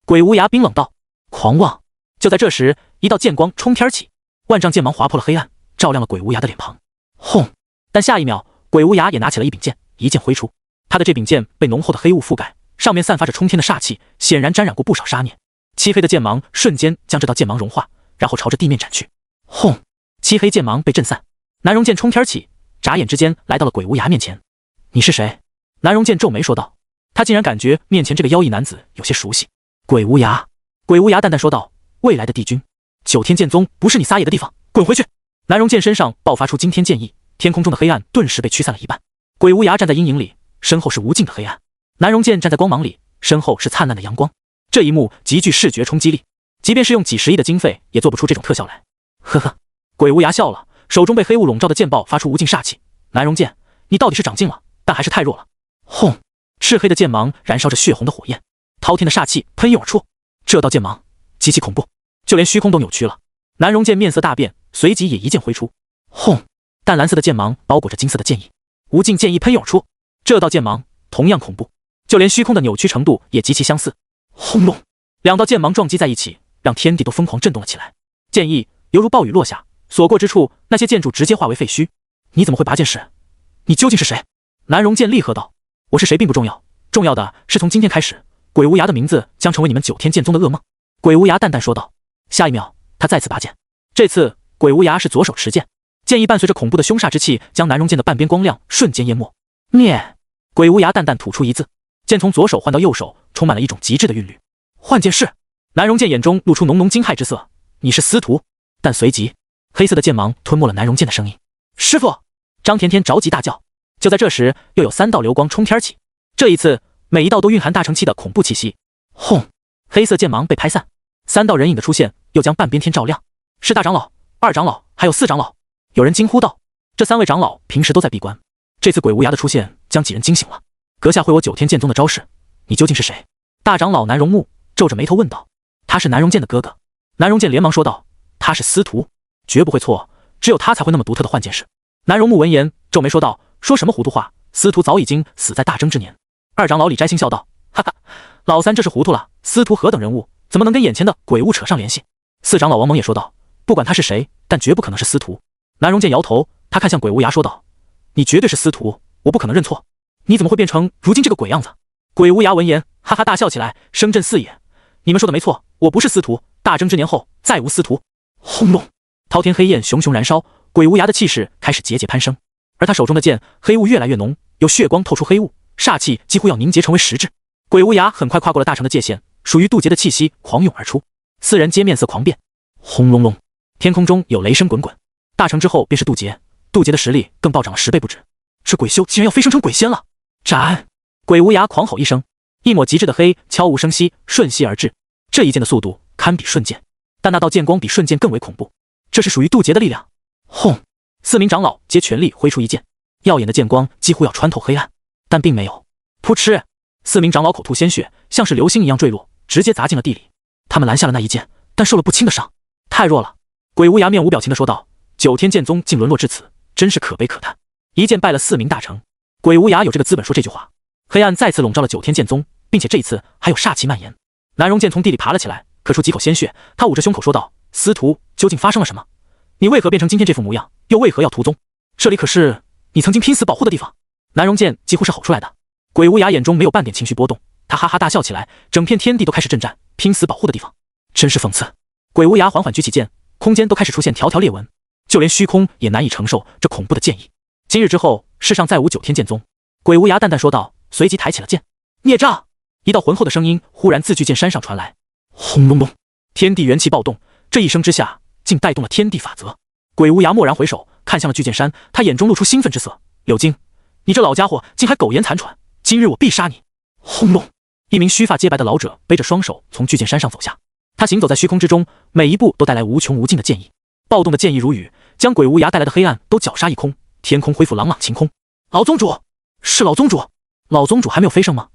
鬼无涯冰冷道。狂妄！就在这时，一道剑光冲天起，万丈剑芒划破了黑暗，照亮了鬼无涯的脸庞。轰！但下一秒，鬼无涯也拿起了一柄剑，一剑挥出。他的这柄剑被浓厚的黑雾覆盖，上面散发着冲天的煞气，显然沾染过不少杀念。漆黑的剑芒瞬间将这道剑芒融化，然后朝着地面斩去。轰！漆黑剑芒被震散，南荣剑冲天起，眨眼之间来到了鬼无涯面前。你是谁？南荣剑皱眉说道。他竟然感觉面前这个妖异男子有些熟悉。鬼无涯。鬼无涯淡淡说道，未来的帝君，9天剑宗不是你撒野的地方，滚回去！南荣剑身上爆发出惊天剑意，天空中的黑暗顿时被驱散了一半。鬼无涯站在阴影里，身后是无尽的黑暗。南荣剑站在光芒里，身后是灿烂的阳光。这一幕极具视觉冲击力，即便是用几十亿的经费也做不出这种特效来。呵呵，鬼无涯笑了，手中被黑雾笼罩的剑爆发出无尽煞气。南荣剑，你到底是长进了，但还是太弱了。轰！赤黑的剑芒燃烧着血红的火焰，滔天的煞气喷涌而出。这道剑芒极其恐怖，就连虚空都扭曲了。南荣剑面色大变，随即也一剑挥出。轰！淡蓝色的剑芒包裹着金色的剑意，无尽剑意喷涌而出。这道剑芒同样恐怖，就连虚空的扭曲程度也极其相似。轰隆！2道剑芒撞击在一起，让天地都疯狂震动了起来。剑意犹如暴雨落下，所过之处，那些建筑直接化为废墟。你怎么会拔剑士？你究竟是谁？南荣剑厉喝道。我是谁并不重要，重要的是从今天开始，鬼无涯的名字将成为你们9天剑宗的噩梦。鬼无涯淡淡说道。下一秒，他再次拔剑，这次鬼无涯是左手持剑，剑意伴随着恐怖的凶煞之气，将南荣剑的半边光亮瞬间淹没。灭！鬼无涯淡淡吐出一字，剑从左手换到右手，充满了一种极致的韵律。换剑士，南荣剑眼中露出浓浓惊骇之色，你是司徒？但随即，黑色的剑芒吞没了南荣剑的声音。师傅！张甜甜着急大叫。就在这时，又有3道流光冲天起，这一次每一道都蕴含大成气的恐怖气息。轰！黑色剑芒被拍散，3道人影的出现又将半边天照亮。是大长老、2长老，还有4长老。有人惊呼道：“这3位长老平时都在闭关，这次鬼无涯的出现将几人惊醒了。阁下会我9天剑宗的招式，你究竟是谁？”大长老南荣木皱着眉头问道：“他是南荣剑的哥哥。”南荣剑连忙说道：“他是司徒，绝不会错，只有他才会那么独特的换剑士。”南荣木闻言皱眉说道：“说什么糊涂话？司徒早已经死在大征之年。”2长老李斋星笑道：“哈哈，老三这是糊涂了，司徒何等人物，怎么能跟眼前的鬼物扯上联系？”4长老王猛也说道：“不管他是谁，但绝不可能是司徒。”南荣剑摇头，他看向鬼无涯说道：“你绝对是司徒，我不可能认错。你怎么会变成如今这个鬼样子？”鬼无涯闻言哈哈大笑起来，声震四野：“你们说的没错，我不是司徒，大征之年后再无司徒。”轰隆，滔天黑焰熊熊燃烧，鬼无涯的气势开始节节攀升，而他手中的剑黑雾越来越浓，有血光透出黑雾，煞气几乎要凝结成为实质。鬼无涯很快跨过了大成的界限，属于渡劫的气息狂涌而出，4人皆面色狂变。轰隆隆，天空中有雷声滚滚。大成之后便是渡劫，渡劫的实力更暴涨了10倍不止。这鬼修竟然要飞升成鬼仙了！斩！鬼无涯狂吼一声，一抹极致的黑悄无声息瞬息而至。这一剑的速度堪比瞬剑，但那道剑光比瞬剑更为恐怖。这是属于渡劫的力量。轰！4名长老皆全力挥出一剑，耀眼的剑光几乎要穿透黑暗，但并没有。噗嗤！4名长老口吐鲜血，像是流星一样坠落，直接砸进了地里。他们拦下了那一剑，但受了不轻的伤，太弱了。鬼无涯面无表情地说道：“9天剑宗竟沦落至此，真是可悲可叹。一剑败了4名大成。”鬼无涯有这个资本说这句话。黑暗再次笼罩了9天剑宗，并且这一次还有煞气蔓延。南荣剑从地里爬了起来，咳出几口鲜血，他捂着胸口说道：“司徒，究竟发生了什么？你为何变成今天这副模样？又为何要屠宗？这里可是你曾经拼死保护的地方！”南荣剑几乎是吼出来的。鬼无涯眼中没有半点情绪波动，他哈哈大笑起来，整片天地都开始震颤。拼死保护的地方，真是讽刺。鬼无涯缓缓举起剑，空间都开始出现条条裂纹，就连虚空也难以承受这恐怖的剑意。今日之后，世上再无9天剑宗。鬼无涯淡淡说道，随即抬起了剑。孽障！一道浑厚的声音忽然自巨剑山上传来。轰隆隆，天地元气暴动，这一声之下，竟带动了天地法则。鬼无涯蓦然回首，看向了巨剑山，他眼中露出兴奋之色。柳京，你这老家伙竟还苟延残喘，今日我必杀你！轰隆，一名须发皆白的老者背着双手从巨剑山上走下，他行走在虚空之中，每一步都带来无穷无尽的剑意，暴动的剑意如雨，将鬼无涯带来的黑暗都绞杀一空，天空恢复朗朗晴空。老宗主，是老宗主！老宗主还没有飞升吗？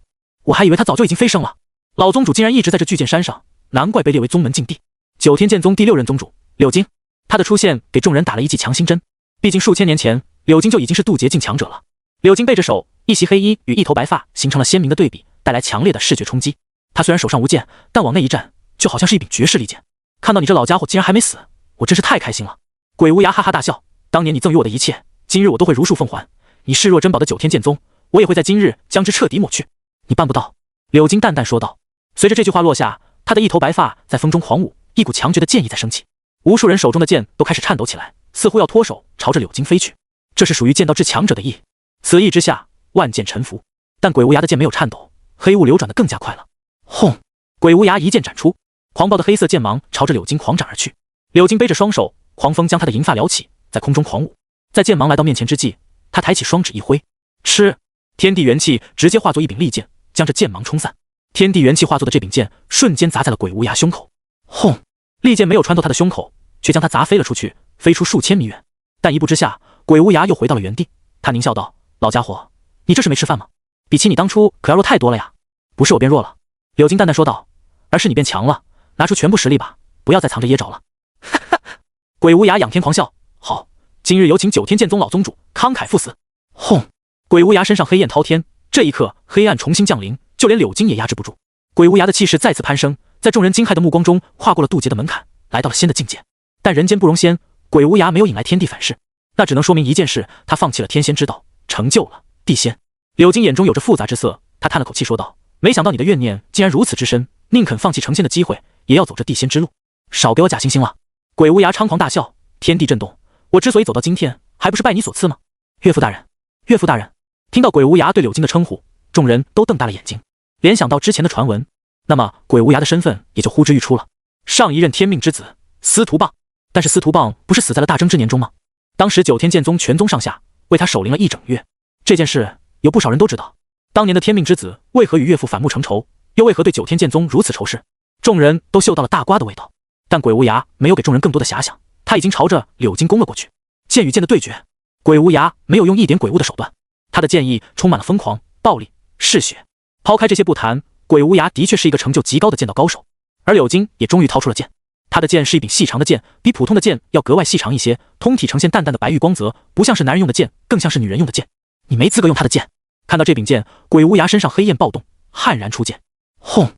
我还以为他早就已经飞升了。老宗主竟然一直在这巨剑山上，难怪被列为宗门禁地。9天剑宗第6任宗主柳京，他的出现给众人打了一剂强心针。毕竟数千年前，柳京就已经是渡劫境强者了。柳京背着手，一袭黑衣与一头白发形成了鲜明的对比，带来强烈的视觉冲击。他虽然手上无剑，但往内一站，就好像是一柄绝世利剑。看到你这老家伙竟然还没死，我真是太开心了。鬼无涯哈哈大笑，当年你赠予我的一切，今日我都会如数奉还。你视若珍宝的9天剑宗，我也会在今日将之彻底抹去。你办不到。柳京淡淡说道。随着这句话落下，他的一头白发在风中狂舞，一股强绝的剑意在升起。无数人手中的剑都开始颤抖起来，似乎要脱手朝着柳京飞去。这是属于剑道至强者的意，此意之下，万剑臣服。但鬼无涯的剑没有颤抖，黑雾流转得更加快了。轰！鬼无涯一剑斩出，狂暴的黑色剑芒朝着柳京狂斩而去。柳京背着双手，狂风将他的银发撩起，在空中狂舞。在剑芒来到面前之际，他抬起双指一挥，吃！天地元气直接化作一柄利剑，将这剑芒冲散。天地元气化作的这柄剑瞬间砸在了鬼无涯胸口。轰！利剑没有穿透他的胸口，却将他砸飞了出去，飞出数千米远。但一步之下，鬼无涯又回到了原地。他狞笑道：“老家伙，你这是没吃饭吗？比起你当初可要弱太多了呀！”“不是我变弱了。”柳京淡淡说道，“而是你变强了。拿出全部实力吧，不要再藏着掖着了。”哈哈！鬼无涯仰天狂笑：“好，今日有请9天剑宗老宗主慷慨赴死！”轰！鬼无涯身上黑焰滔天，这一刻黑暗重新降临，就连柳京也压制不住。鬼无涯的气势再次攀升，在众人惊骇的目光中跨过了渡劫的门槛，来到了仙的境界。但人间不容仙，鬼无涯没有引来天地反噬，那只能说明一件事，他放弃了天仙之道，成就了地仙。柳京眼中有着复杂之色，他叹了口气说道：“没想到你的怨念竟然如此之深，宁肯放弃成仙的机会，也要走这地仙之路，少给我假惺惺了。”鬼无涯猖狂大笑，天地震动，我之所以走到今天，还不是拜你所赐吗？岳父大人，岳父大人！听到鬼无涯对柳京的称呼，众人都瞪大了眼睛。联想到之前的传闻，那么鬼无涯的身份也就呼之欲出了。上一任天命之子司徒棒，但是司徒棒不是死在了大征之年中吗？当时九天剑宗全宗上下为他守灵了1整月，这件事有不少人都知道。当年的天命之子为何与岳父反目成仇，又为何对九天剑宗如此仇视？众人都嗅到了大瓜的味道，但鬼无涯没有给众人更多的遐想，他已经朝着柳金攻了过去。剑与剑的对决，鬼无涯没有用一点鬼物的手段，他的剑意充满了疯狂、暴力、嗜血。抛开这些不谈，鬼无涯的确是一个成就极高的剑道高手。而柳金也终于掏出了剑，他的剑是一柄细长的剑，比普通的剑要格外细长一些，通体呈现淡淡的白玉光泽，不像是男人用的剑，更像是女人用的剑。你没资格用他的剑。看到这柄剑，鬼无涯身上黑焰暴动，悍然出剑，轰！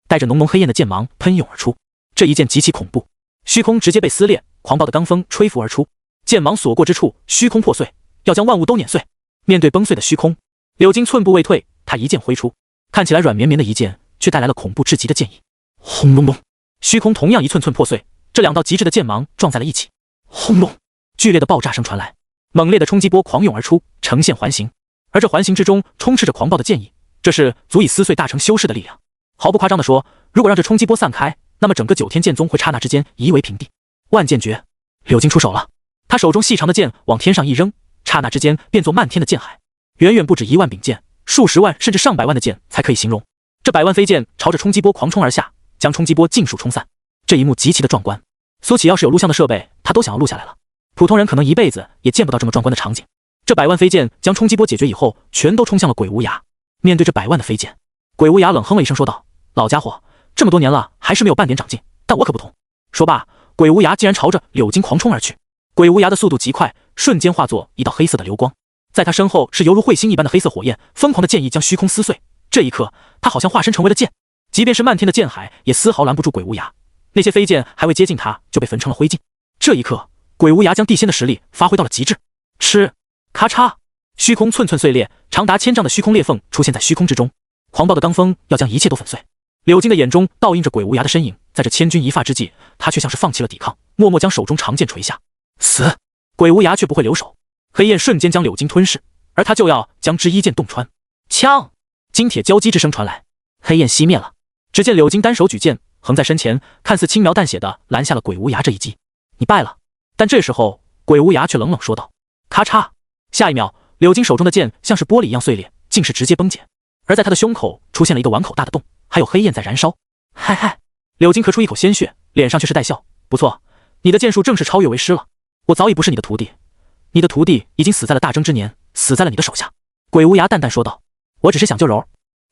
带着浓浓黑焰的剑芒喷涌而出，这一剑极其恐怖，虚空直接被撕裂，狂暴的罡风吹拂而出，剑芒所过之处，虚空破碎，要将万物都碾碎。面对崩碎的虚空，柳金寸步未退，他一剑挥出，看起来软绵绵的一剑，却带来了恐怖至极的剑意。轰隆隆，虚空同样一寸寸破碎，这两道极致的剑芒撞在了一起，轰隆，剧烈的爆炸声传来，猛烈的冲击波狂涌而出，呈现环形，而这环形之中充斥着狂暴的剑意，这是足以撕碎大成修士的力量。毫不夸张地说，如果让这冲击波散开，那么整个九天剑宗会刹那之间夷为平地。万剑诀，柳金出手了，他手中细长的剑往天上一扔，刹那之间变作漫天的剑海，远远不止1万柄剑，数十万甚至上百万的剑才可以形容。这百万飞剑朝着冲击波狂冲而下，将冲击波尽数冲散。这一幕极其的壮观，苏起要是有录像的设备，他都想要录下来了。普通人可能一辈子也见不到这么壮观的场景。这百万飞剑将冲击波解决以后，全都冲向了鬼无涯。面对这百万的飞剑，鬼无涯冷哼了一声说道：老家伙，这么多年了还是没有半点长进，但我可不同。说罢，鬼无涯竟然朝着柳金狂冲而去。鬼无涯的速度极快，瞬间化作一道黑色的流光，在他身后是犹如彗星一般的黑色火焰，疯狂的剑意将虚空撕碎。这一刻，他好像化身成为了剑，即便是漫天的剑海也丝毫拦不住鬼无涯。那些飞剑还未接近他，就被焚成了灰烬。这一刻，鬼无涯将地仙的实力发挥到了极致。吃，咔嚓，虚空寸寸碎裂，长达1000丈的虚空裂缝出现在虚空之中，狂暴的罡风要将一切都粉碎。柳金的眼中倒映着鬼无涯的身影，在这千钧一发之际，他却像是放弃了抵抗，默默将手中长剑垂下。死！鬼无涯却不会留手，黑焰瞬间将柳金吞噬，而他就要将之一剑洞穿。枪！金铁交击之声传来，黑焰熄灭了。只见柳金单手举剑，横在身前，看似轻描淡写的拦下了鬼无涯这一击。你败了。但这时候，鬼无涯却冷冷说道：咔嚓！下一秒，柳金手中的剑像是玻璃一样碎裂，竟是直接崩解。而在他的胸口出现了一个碗口大的洞，还有黑焰在燃烧。嗨嗨！柳金咳出一口鲜血，脸上却是带笑。不错，你的剑术正式超越为师了。我早已不是你的徒弟，你的徒弟已经死在了大征之年，死在了你的手下。鬼无涯淡淡说道：我只是想救柔。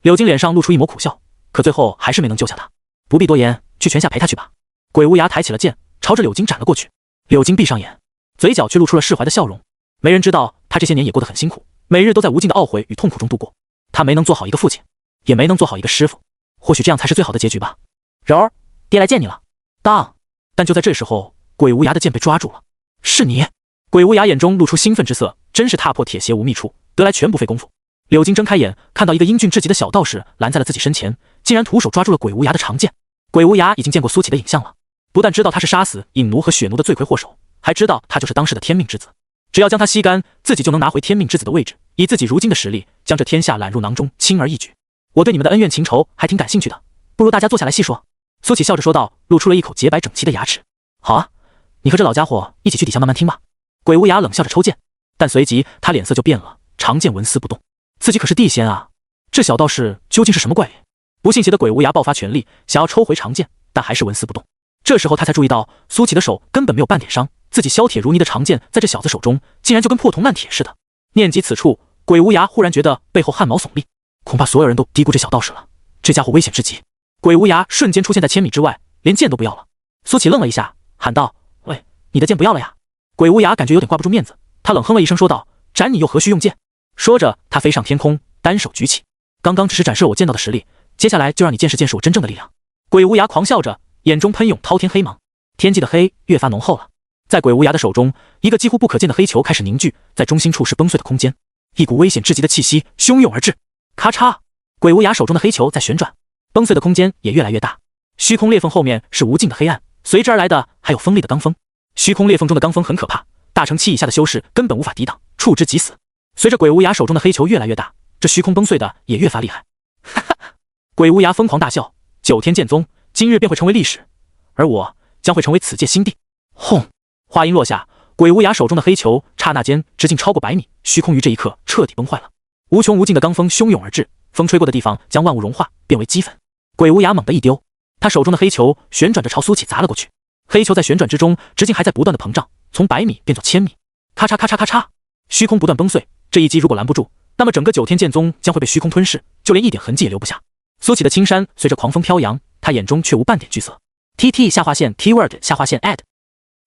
柳金脸上露出一抹苦笑，可最后还是没能救下他。不必多言，去泉下陪他去吧。鬼无涯抬起了剑，朝着柳金斩了过去。柳金闭上眼，嘴角却露出了释怀的笑容。没人知道他这些年也过得很辛苦，每日都在无尽的懊悔与痛苦中度过。他没能做好一个父亲，也没能做好一个师傅，或许这样才是最好的结局吧。柔儿，爹来见你了。当！但就在这时候，鬼无涯的剑被抓住了。是你！鬼无涯眼中露出兴奋之色，真是踏破铁鞋无觅处，得来全不费功夫。柳金睁开眼，看到一个英俊至极的小道士拦在了自己身前，竟然徒手抓住了鬼无涯的长剑。鬼无涯已经见过苏起的影像了，不但知道他是杀死影奴和血奴的罪魁祸首，还知道他就是当世的天命之子。只要将他吸干，自己就能拿回天命之子的位置，以自己如今的实力，将这天下揽入囊中，轻而易举。我对你们的恩怨情仇还挺感兴趣的，不如大家坐下来细说。苏起笑着说道，露出了一口洁白整齐的牙齿。好啊，你和这老家伙一起去底下慢慢听吧。鬼无涯冷笑着抽剑，但随即他脸色就变了，长剑纹丝不动。自己可是地仙啊，这小道士究竟是什么怪脸？不信邪的鬼无涯爆发全力，想要抽回长剑，但还是纹丝不动。这时候他才注意到，苏起的手根本没有半点伤，自己削铁如泥的长剑在这小子手中，竟然就跟破铜烂铁似的。念及此处，鬼无涯忽然觉得背后汗毛耸立，恐怕所有人都低估这小道士了，这家伙危险至极。鬼无涯瞬间出现在千米之外，连剑都不要了。苏起愣了一下，喊道：喂，你的剑不要了呀？鬼无涯感觉有点挂不住面子，他冷哼了一声说道：斩你又何须用剑？说着，他飞上天空，单手举起。刚刚只是展示了我剑道的实力，接下来就让你见识见识我真正的力量。鬼无涯狂笑着，眼中喷涌滔天黑芒，天际的黑越发浓厚了。在鬼无涯的手中，一个几乎不可见的黑球开始凝聚，在中心处是崩碎的空间，一股危险至极的气息汹涌而至。咔嚓，鬼无涯手中的黑球在旋转，崩碎的空间也越来越大。虚空裂缝后面是无尽的黑暗，随之而来的还有锋利的罡风。虚空裂缝中的罡风很可怕，大成期以下的修士根本无法抵挡，触之即死。随着鬼无涯手中的黑球越来越大，这虚空崩碎的也越发厉害。哈哈，鬼无涯疯狂大笑，九天剑宗今日便会成为历史，而我将会成为此界新帝。轰！话音落下，鬼无涯手中的黑球刹那间直径超过100米，虚空于这一刻彻底崩坏了。无穷无尽的罡风汹涌而至，风吹过的地方将万物融化，变为齑粉。鬼无涯猛地一丢，他手中的黑球旋转着朝苏起砸了过去。黑球在旋转之中，直径还在不断的膨胀，从100米变作1000米。咔嚓咔嚓咔嚓，虚空不断崩碎。这一击如果拦不住，那么整个九天剑宗将会被虚空吞噬，就连一点痕迹也留不下。苏起的青山随着狂风飘扬，他眼中却无半点惧色。TT 下划线 Keyword 下划线 Add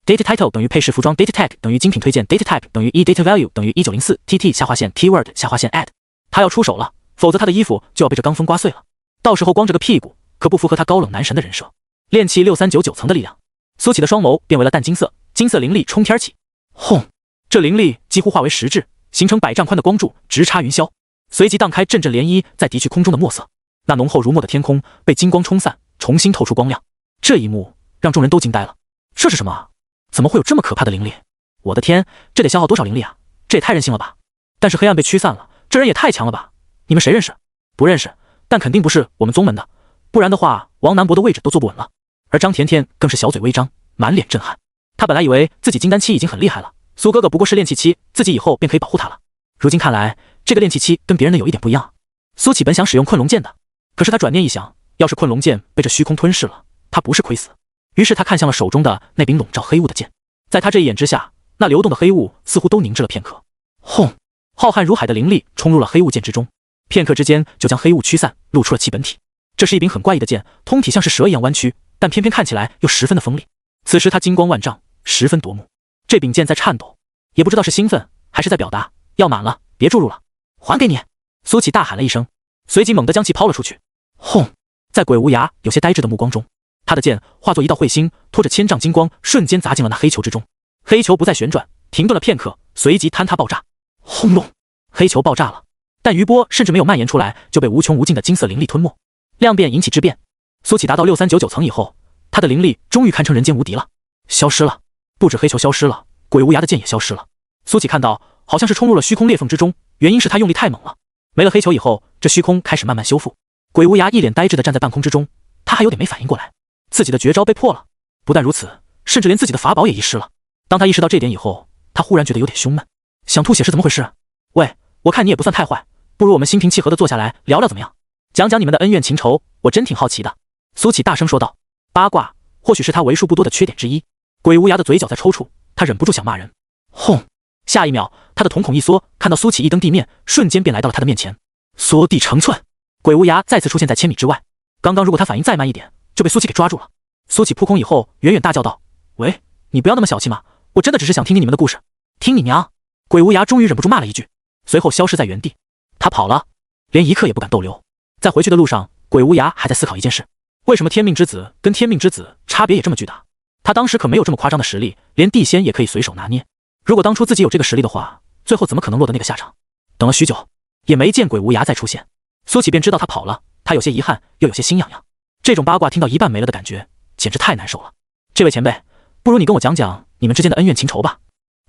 Data Title 等于配饰服装 Data Tag 等于精品推荐 Data Type 等于Data Value 等于1904 TT 下划线 Keyword 下划线 Add 他要出手了，否则他的衣服就要被这罡风刮碎了，到时候光着个屁股可不符合他高冷男神的人设。炼气6399层的力量，苏起的双眸变为了淡金色，金色灵力冲天起。轰！这灵力几乎化为实质，形成100丈宽的光柱，直插云霄，随即荡开阵阵涟漪，在敌去空中的墨色。那浓厚如墨的天空被金光冲散，重新透出光亮。这一幕让众人都惊呆了。这是什么？怎么会有这么可怕的灵力？我的天，这得消耗多少灵力啊？这也太任性了吧！但是黑暗被驱散了，这人也太强了吧！你们谁认识？不认识，但肯定不是我们宗门的，不然的话，王南博的位置都坐不稳了。而张甜甜更是小嘴微张，满脸震撼。他本来以为自己金丹期已经很厉害了，苏哥哥不过是炼气期，自己以后便可以保护他了。如今看来，这个炼气期跟别人的有一点不一样。苏起本想使用困龙剑的，可是他转念一想，要是困龙剑被这虚空吞噬了，他不是亏死。于是他看向了手中的那柄笼罩黑雾的剑，在他这一眼之下，那流动的黑雾似乎都凝滞了片刻。轰！浩瀚如海的灵力冲入了黑雾剑之中，片刻之间就将黑雾驱散，露出了其本体。这是一柄很怪异的剑，通体像是蛇一样弯曲，但偏偏看起来又十分的锋利。此时他金光万丈，十分夺目。这柄剑在颤抖，也不知道是兴奋还是在表达，要满了，别注入了，还给你！苏起大喊了一声，随即猛地将其抛了出去。轰！在鬼无涯有些呆滞的目光中，他的剑化作一道彗星，拖着1000丈金光，瞬间砸进了那黑球之中。黑球不再旋转，停顿了片刻，随即坍塌爆炸。轰隆！黑球爆炸了，但余波甚至没有蔓延出来，就被无穷无尽的金色灵力吞没。量变引起质变，苏起达到6399层以后，他的灵力终于堪称人间无敌了，消失了。不止黑球消失了，鬼无涯的剑也消失了。苏起看到，好像是冲入了虚空裂缝之中，原因是他用力太猛了。没了黑球以后，这虚空开始慢慢修复。鬼无涯一脸呆滞地站在半空之中，他还有点没反应过来，自己的绝招被破了。不但如此，甚至连自己的法宝也遗失了。当他意识到这点以后，他忽然觉得有点胸闷，想吐血是怎么回事？喂，我看你也不算太坏，不如我们心平气和地坐下来聊聊怎么样？讲讲你们的恩怨情仇，我真挺好奇的。苏起大声说道。八卦或许是他为数不多的缺点之一。鬼无涯的嘴角在抽搐，他忍不住想骂人。轰！下一秒，他的瞳孔一缩，看到苏起一登地面，瞬间便来到了他的面前，缩地成寸。鬼无涯再次出现在1000米之外。刚刚如果他反应再慢一点，就被苏起给抓住了。苏起扑空以后，远远大叫道：“喂，你不要那么小气嘛！我真的只是想听听你们的故事。”听你娘！鬼无涯终于忍不住骂了一句，随后消失在原地。他跑了，连一刻也不敢逗留。在回去的路上，鬼无涯还在思考一件事：为什么天命之子跟天命之子差别也这么巨大？他当时可没有这么夸张的实力，连地仙也可以随手拿捏。如果当初自己有这个实力的话，最后怎么可能落得那个下场？等了许久，也没见鬼无涯再出现。苏起便知道他跑了，他有些遗憾，又有些心痒痒。这种八卦听到一半没了的感觉，简直太难受了。这位前辈，不如你跟我讲讲你们之间的恩怨情仇吧。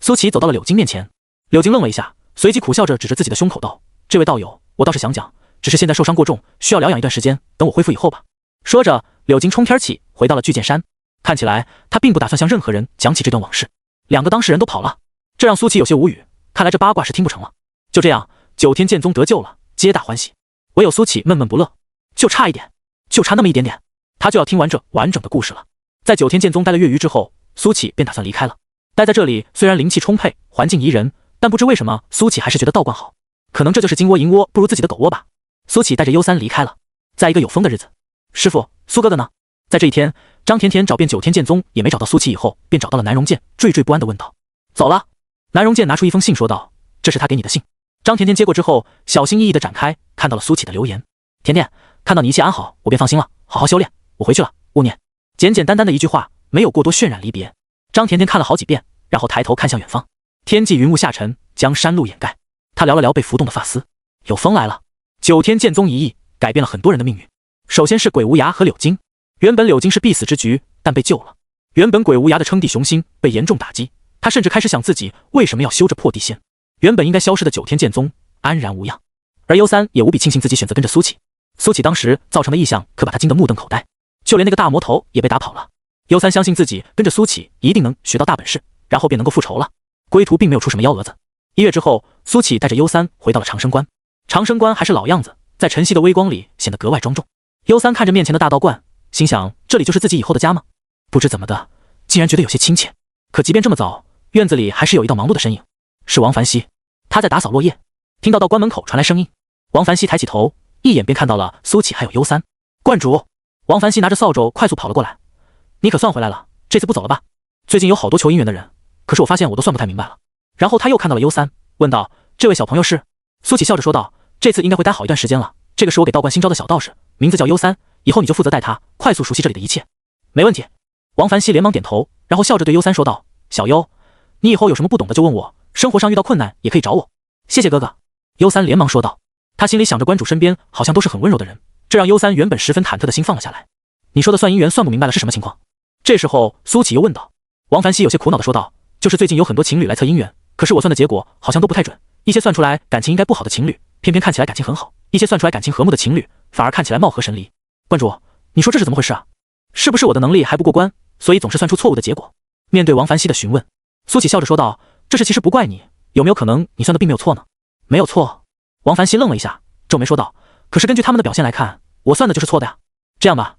苏起走到了柳金面前，柳金愣了一下，随即苦笑着指着自己的胸口道：“这位道友，我倒是想讲，只是现在受伤过重，需要疗养一段时间，等我恢复以后吧。”说着，柳金冲天起，回到了巨剑山。看起来他并不打算向任何人讲起这段往事。两个当事人都跑了，这让苏起有些无语。看来这八卦是听不成了。就这样，九天剑宗得救了，皆大欢喜。唯有苏起闷闷不乐，就差一点，就差那么一点点，他就要听完这完整的故事了。在九天剑宗待了月余之后，苏起便打算离开了。待在这里虽然灵气充沛，环境宜人，但不知为什么苏起还是觉得道观好。可能这就是金窝银窝不如自己的狗窝吧。苏起带着U3离开了。在一个有风的日子，师傅，苏哥哥呢？在这一天，张甜甜找遍九天剑宗也没找到苏起以后，便找到了南荣剑，惴惴不安地问道：“走了？”南荣剑拿出一封信说道：“这是他给你的信。”张甜甜接过之后，小心翼翼地展开，看到了苏起的留言：“甜甜，看到你一切安好，我便放心了，好好修炼，我回去了，勿念。”简简单单的一句话，没有过多渲染离别。张甜甜看了好几遍，然后抬头看向远方，天际云雾下沉，将山路掩盖。他撩了撩被浮动的发丝，有风来了。九天剑宗一役改变了很多人的命运。首先是鬼无涯和柳金，原本柳金是必死之局，但被救了。原本鬼无涯的称帝雄心被严重打击，他甚至开始想自己为什么要修这破地仙。原本应该消失的九天剑宗安然无恙，而U3也无比庆幸自己选择跟着苏起。苏启当时造成的异象可把他惊得目瞪口呆，就连那个大魔头也被打跑了。幽三相信自己跟着苏启一定能学到大本事，然后便能够复仇了。归途并没有出什么幺蛾子。1月之后，苏启带着幽三回到了长生关。长生关还是老样子，在晨曦的微光里显得格外庄重。幽三看着面前的大道观，心想这里就是自己以后的家吗？不知怎么的，竟然觉得有些亲切。可即便这么早，院子里还是有一道忙碌的身影，是王凡熙，他在打扫落叶。听到道观门口传来声音，王凡熙抬起头，一眼便看到了苏启还有幽三。观主，王凡熙拿着扫帚快速跑了过来。你可算回来了，这次不走了吧？最近有好多求姻缘的人，可是我发现我都算不太明白了。然后他又看到了幽三，问道：这位小朋友是？苏启笑着说道：这次应该会待好一段时间了，这个是我给道观新招的小道士，名字叫幽三，以后你就负责带他快速熟悉这里的一切。没问题。王凡熙连忙点头，然后笑着对幽三说道：小幽，你以后有什么不懂的就问我，生活上遇到困难也可以找我。谢谢哥哥。幽三连忙说道。他心里想着关主身边好像都是很温柔的人，这让幽三原本十分忐忑的心放了下来。你说的算姻缘算不明白了是什么情况？这时候苏启又问道。王凡熙有些苦恼的说道：就是最近有很多情侣来测姻缘，可是我算的结果好像都不太准，一些算出来感情应该不好的情侣，偏偏看起来感情很好，一些算出来感情和睦的情侣，反而看起来貌合神离。关主，你说这是怎么回事啊？是不是我的能力还不过关，所以总是算出错误的结果？面对王凡熙的询问，苏启笑着说道：这事其实不怪你，有没有可能你算的并没有错呢？没有错。王凡熙愣了一下，皱眉说道：可是根据他们的表现来看，我算的就是错的呀。这样吧，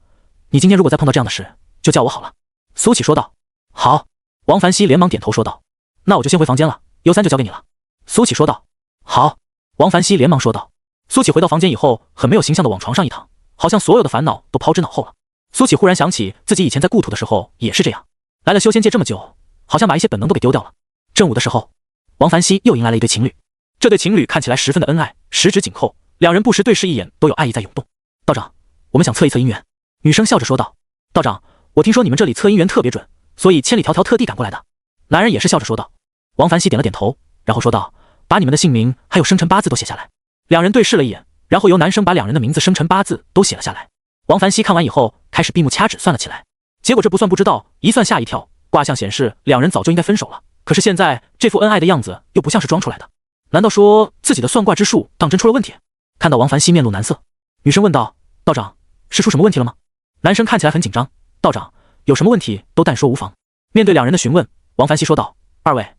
你今天如果再碰到这样的事，就叫我好了。苏启说道。好。王凡熙连忙点头说道。那我就先回房间了，幽三就交给你了。苏启说道。好。王凡熙连忙说道。苏启回到房间以后，很没有形象的往床上一躺，好像所有的烦恼都抛之脑后了。苏启忽然想起自己以前在故土的时候也是这样，来了修仙界这么久，好像把一些本能都给丢掉了。正午的时候，王凡熙又迎来了一对情侣。这对情侣看起来十分的恩爱，十指紧扣，两人不时对视一眼，都有爱意在涌动。道长，我们想测一测姻缘。女生笑着说道。道长，我听说你们这里测姻缘特别准，所以千里迢迢特地赶过来的。男人也是笑着说道。王凡熙点了点头，然后说道：把你们的姓名还有生辰八字都写下来。两人对视了一眼，然后由男生把两人的名字生辰八字都写了下来。王凡熙看完以后，开始闭目掐指算了起来。结果这不算不知道，一算吓一跳，卦象显示两人早就应该分手了，可是现在这副恩爱的样子又不像是装出来的。难道说自己的算卦之术当真出了问题？看到王凡熙面露难色，女生问道：道长，是出什么问题了吗？男生看起来很紧张。道长，有什么问题都但说无妨。面对两人的询问，王凡熙说道：二位，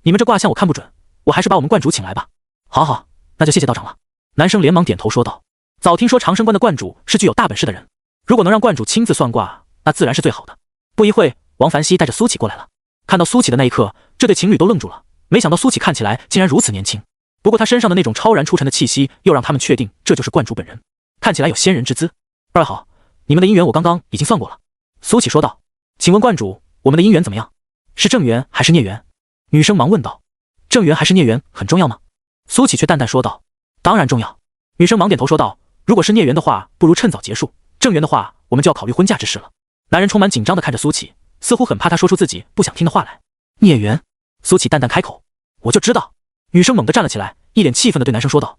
你们这卦象我看不准，我还是把我们观主请来吧。好好，那就谢谢道长了。男生连忙点头说道。早听说长生观的观主是具有大本事的人，如果能让观主亲自算卦，那自然是最好的。不一会，王凡熙带着苏启过来了。看到苏启的那一刻，这对情侣都愣住了，没想到苏启看起来竟然如此年轻。不过他身上的那种超然出尘的气息，又让他们确定这就是观主本人，看起来有仙人之姿。二位好，你们的姻缘我刚刚已经算过了。苏启说道。请问观主，我们的姻缘怎么样？是正缘还是孽缘？女生忙问道。正缘还是孽缘很重要吗？苏启却淡淡说道。当然重要。女生忙点头说道。如果是孽缘的话，不如趁早结束；正缘的话，我们就要考虑婚嫁之事了。男人充满紧张地看着苏启，似乎很怕他说出自己不想听的话来。孽缘？苏启淡淡开口。我就知道。女生猛地站了起来，一脸气愤地对男生说道：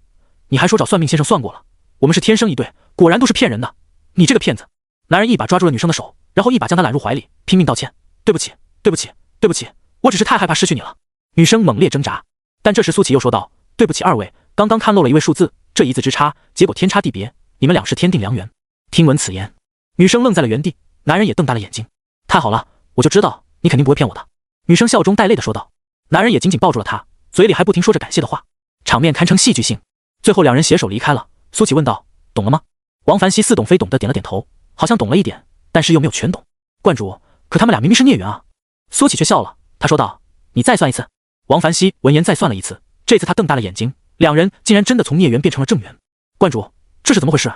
你还说找算命先生算过了，我们是天生一对，果然都是骗人的，你这个骗子！男人一把抓住了女生的手，然后一把将她揽入怀里，拼命道歉：对不起，对不起，对不起，我只是太害怕失去你了。女生猛烈挣扎，但这时苏启又说道：对不起二位，刚刚看漏了一位数字，这一字之差，结果天差地别，你们俩是天定良缘。听闻此言，女生愣在了原地，男人也瞪大了眼睛。太好了，我就知道你肯定不会骗我的。女生笑中带泪的说道。男人也紧紧抱住了她，嘴里还不停说着感谢的话，场面堪称戏剧性。最后两人携手离开了。苏启问道：懂了吗？王凡熙似懂非懂的点了点头，好像懂了一点，但是又没有全懂。观主，可他们俩明明是孽缘啊。苏启却笑了，他说道：你再算一次。王凡熙闻言再算了一次，这次他瞪大了眼睛，两人竟然真的从孽缘变成了正缘。观主，这是怎么回事？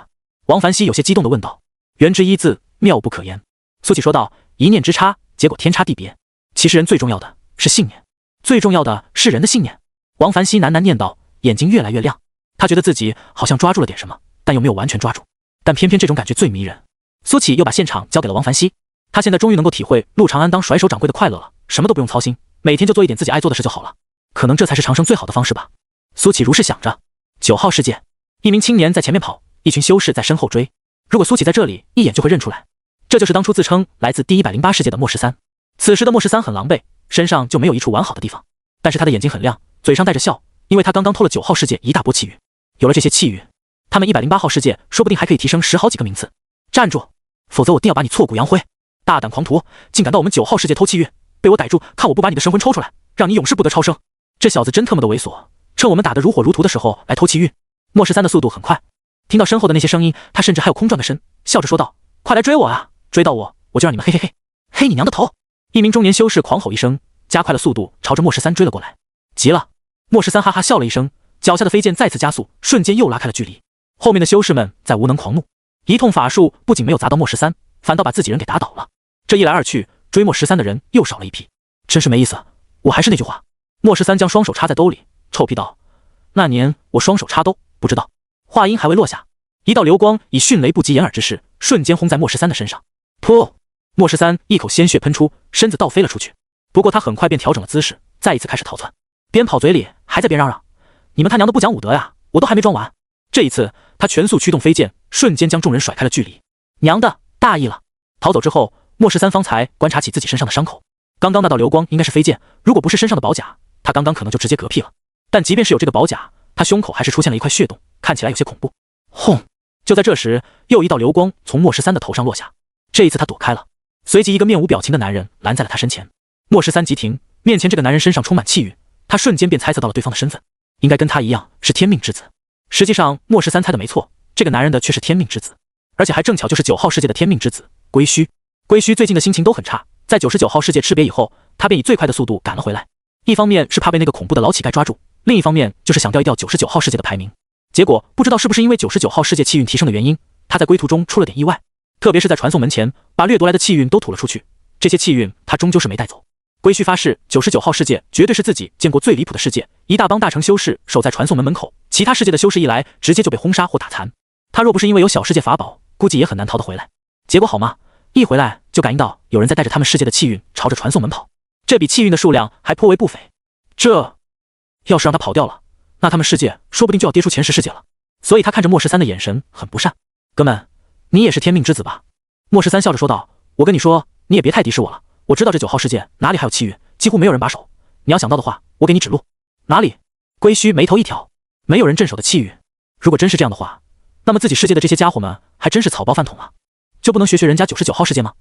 王凡熙有些激动地问道。缘之一字，妙不可言。苏启说道：一念之差，结果天差地别。其实人最重要的是信念，最重要的是人的信念。王凡熙喃喃念道，眼睛越来越亮。他觉得自己好像抓住了点什么，但又没有完全抓住，但偏偏这种感觉最迷人。苏启又把现场交给了王凡熙，他现在终于能够体会陆长安当甩手掌柜的快乐了，什么都不用操心，每天就做一点自己爱做的事就好了。可能这才是长生最好的方式吧。苏启如是想着。9号世界，一名青年在前面跑，一群修士在身后追。如果苏启在这里，一眼就会认出来，这就是当初自称来自第108世界的莫十三。此时的莫十三很狼狈，身上就没有一处完好的地方，但是他的眼睛很亮，嘴上带着笑，因为他刚刚偷了9号世界一大波气运。有了这些气运，他们108号世界说不定还可以提升10好几个名次。站住，否则我定要把你挫骨扬灰！大胆狂徒，竟敢到我们9号世界偷气运，被我逮住，看我不把你的神魂抽出来，让你永世不得超生！这小子真特么的猥琐，趁我们打得如火如荼的时候来偷气运。莫十三的速度很快，听到身后的那些声音，他甚至还有空转个身，笑着说道：“快来追我啊！追到我，我就让你们嘿嘿嘿，嘿你娘的头！”一名中年修士狂吼一声，加快了速度，朝着莫十三追了过来。急了，莫十三哈哈笑了一声，脚下的飞剑再次加速，瞬间又拉开了距离。后面的修士们在无能狂怒，一通法术不仅没有砸到莫十三，反倒把自己人给打倒了。这一来二去，追莫十三的人又少了一批，真是没意思。我还是那句话，莫十三将双手插在兜里，臭屁道：“那年我双手插兜，不知道。”话音还未落下，一道流光以迅雷不及掩耳之势，瞬间轰在莫十三的身上。噗！莫十三一口鲜血喷出，身子倒飞了出去。不过他很快便调整了姿势，再一次开始逃窜，边跑嘴里还在边嚷嚷：“你们他娘的不讲武德呀！我都还没装完！”这一次，他全速驱动飞剑，瞬间将众人甩开了距离。娘的，大意了！逃走之后，莫十三方才观察起自己身上的伤口。刚刚那道流光应该是飞剑，如果不是身上的宝甲，他刚刚可能就直接嗝屁了。但即便是有这个宝甲，他胸口还是出现了一块血洞，看起来有些恐怖。轰！就在这时，又一道流光从莫十三的头上落下。这一次他躲开了，随即一个面无表情的男人拦在了他身前。莫十三急停，面前这个男人身上充满气运，他瞬间便猜测到了对方的身份，应该跟他一样是天命之子。实际上，莫十三猜的没错，这个男人的却是天命之子，而且还正巧就是9号世界的天命之子龟须。龟须最近的心情都很差，在99号世界吃瘪以后，他便以最快的速度赶了回来。一方面是怕被那个恐怖的老乞丐抓住，另一方面就是想掉一掉99号世界的排名。结果不知道是不是因为99号世界气运提升的原因，他在归途中出了点意外，特别是在传送门前，把掠夺来的气运都吐了出去。这些气运他终究是没带走。龟须发誓，99号世界绝对是自己见过最离谱的世界，一大帮大成修士守在传送门门口，其他世界的修士一来，直接就被轰杀或打残。他若不是因为有小世界法宝，估计也很难逃得回来。结果好吗？一回来就感应到有人在带着他们世界的气运朝着传送门跑，这笔气运的数量还颇为不菲。这要是让他跑掉了，那他们世界说不定就要跌出前10世界了。所以他看着莫十三的眼神很不善。哥们，你也是天命之子吧？莫十三笑着说道：“我跟你说，你也别太敌视我了。我知道这9号世界哪里还有气运，几乎没有人把守。你要想到的话，我给你指路。哪里？”龟须眉头一挑，没有人镇守的气运。如果真是这样的话，那么自己世界的这些家伙们还真是草包饭桶啊！就不能学人家99号世界吗？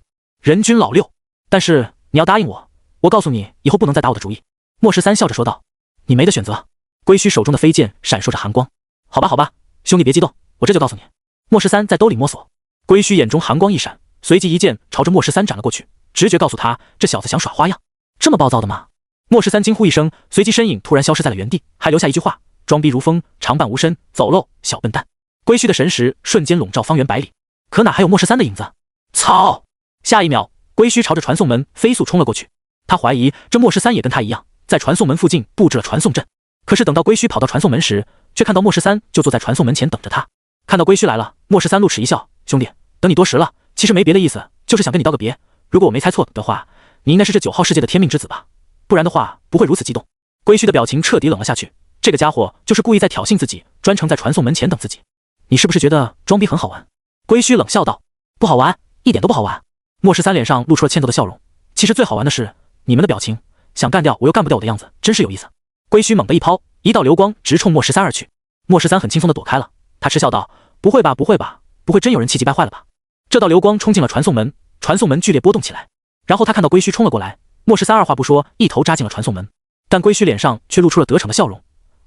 人均老6。但是你要答应我，我告诉你，以后不能再打我的主意。莫十三笑着说道：“你没得选择。”龟须手中的飞剑闪烁着寒光。好吧，好吧，兄弟别激动，我这就告诉你。莫十三在兜里摸索，龟须眼中寒光一闪，随即一剑朝着莫十三斩了过去。直觉告诉他，这小子想耍花样，这么暴躁的吗？莫十三惊呼一声，随即身影突然消失在了原地，还留下一句话：装逼如风，长伴无身，走漏，小笨蛋。龟须的神识瞬间笼罩方圆百里，可哪还有莫十三的影子？操！下一秒，龟须朝着传送门飞速冲了过去。他怀疑这莫十三也跟他一样，在传送门附近布置了传送阵。可是等到龟须跑到传送门时，却看到莫十三就坐在传送门前等着他。看到龟须来了，莫十三露齿一笑：“兄弟，等你多时了，其实没别的意思，就是想跟你道个别。如果我没猜错的话，你应该是这9号世界的天命之子吧？不然的话不会如此激动。”龟须的表情彻底冷了下去，这个家伙就是故意在挑衅自己，专程在传送门前等自己。你是不是觉得装逼很好玩？龟须冷笑道：“不好玩，一点都不好玩。”莫十三脸上露出了欠揍的笑容。其实最好玩的是你们的表情，想干掉我又干不掉我的样子，真是有意思。龟须猛地一抛，一道流光直冲莫十三而去。莫十三很轻松地躲开了，他嗤笑道：“不会吧，不会吧，不会真有人气急败坏了吧？”这道流光冲进了传送门，传送门剧烈波动起来。然后他看到龟须冲了过来，莫十三二话不说，一头扎进了传送门。但龟须脸上却露出了得逞的笑容：“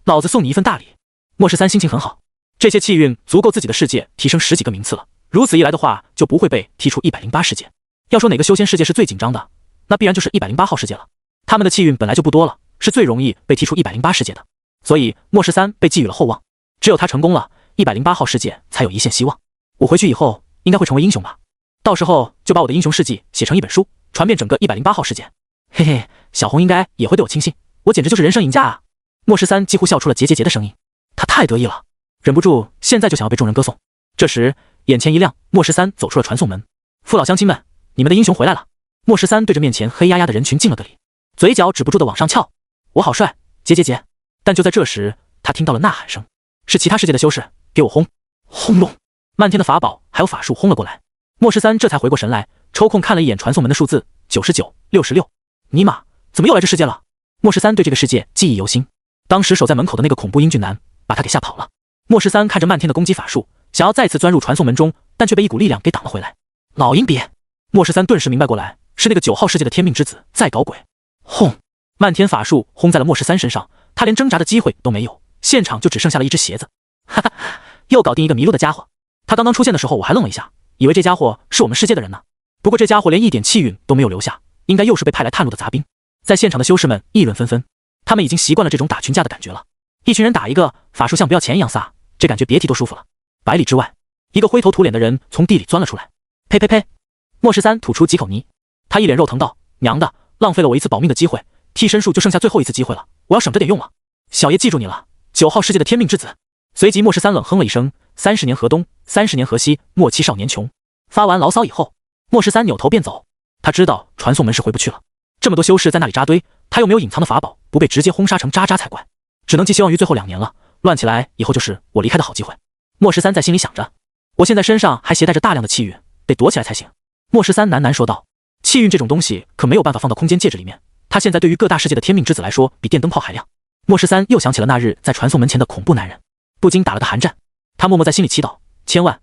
老子送你一份大礼。”莫十三心情很好，这些气运足够自己的世界提升10几个名次了。如此一来的话，就不会被踢出108世界。要说哪个修仙世界是最紧张的，那必然就是108号世界了。他们的气运本来就不多了，是最容易被踢出108世界的。所以莫十三被寄予了厚望，只有他成功了，108号世界才有一线希望。我回去以后应该会成为英雄吧？到时候就把我的英雄事迹写成一本书，传遍整个108号世界。嘿嘿，小红应该也会对我倾心，我简直就是人生赢家啊！莫十三几乎笑出了桀桀桀的声音，他太得意了，忍不住现在就想要被众人歌颂。这时眼前一亮，莫十三走出了传送门。父老乡亲们，你们的英雄回来了！莫十三对着面前黑压压的人群敬了个礼，嘴角止不住的往上翘。我好帅，桀桀桀！但就在这时，他听到了呐喊声，是其他世界的修士，给我轰！轰隆！漫天的法宝还有法术轰了过来。莫十三这才回过神来，抽空看了一眼传送门的数字，99、66。尼玛，怎么又来这世界了？莫十三对这个世界记忆犹新，当时守在门口的那个恐怖英俊男把他给吓跑了。莫十三看着漫天的攻击法术，想要再次钻入传送门中，但却被一股力量给挡了回来。老鹰别！莫十三顿时明白过来，是那个9号世界的天命之子在搞鬼。轰！漫天法术轰在了莫十三身上，他连挣扎的机会都没有，现场就只剩下了一只鞋子。哈哈，又搞定一个迷路的家伙。他刚刚出现的时候，我还愣了一下，以为这家伙是我们世界的人呢。不过这家伙连一点气运都没有留下，应该又是被派来探路的杂兵。在现场的修士们议论纷纷，他们已经习惯了这种打群架的感觉了。一群人打一个，法术像不要钱一样撒，这感觉别提多舒服了。百里之外，一个灰头土脸的人从地里钻了出来。呸呸呸！莫十三吐出几口泥，他一脸肉疼道：“娘的，浪费了我一次保命的机会，替身术就剩下最后一次机会了，我要省着点用了。小爷记住你了，9号世界的天命之子。”随即莫十三冷哼了一声：“30年河东，30年河西，莫欺少年穷。”发完牢骚以后，莫十三扭头便走。他知道传送门是回不去了，这么多修士在那里扎堆，他又没有隐藏的法宝，不被直接轰杀成渣渣才怪。只能寄希望于最后2年了，乱起来以后就是我离开的好机会。莫十三在心里想着，我现在身上还携带着大量的气运，得躲起来才行。莫十三喃喃说道：“气运这种东西可没有办法放到空间戒指里面，它现在对于各大世界的天命之子来说，比电灯泡还亮。”莫十三又想起了那日在传送门前的恐怖男人，不禁打了个寒战。他默默在心里祈祷：千万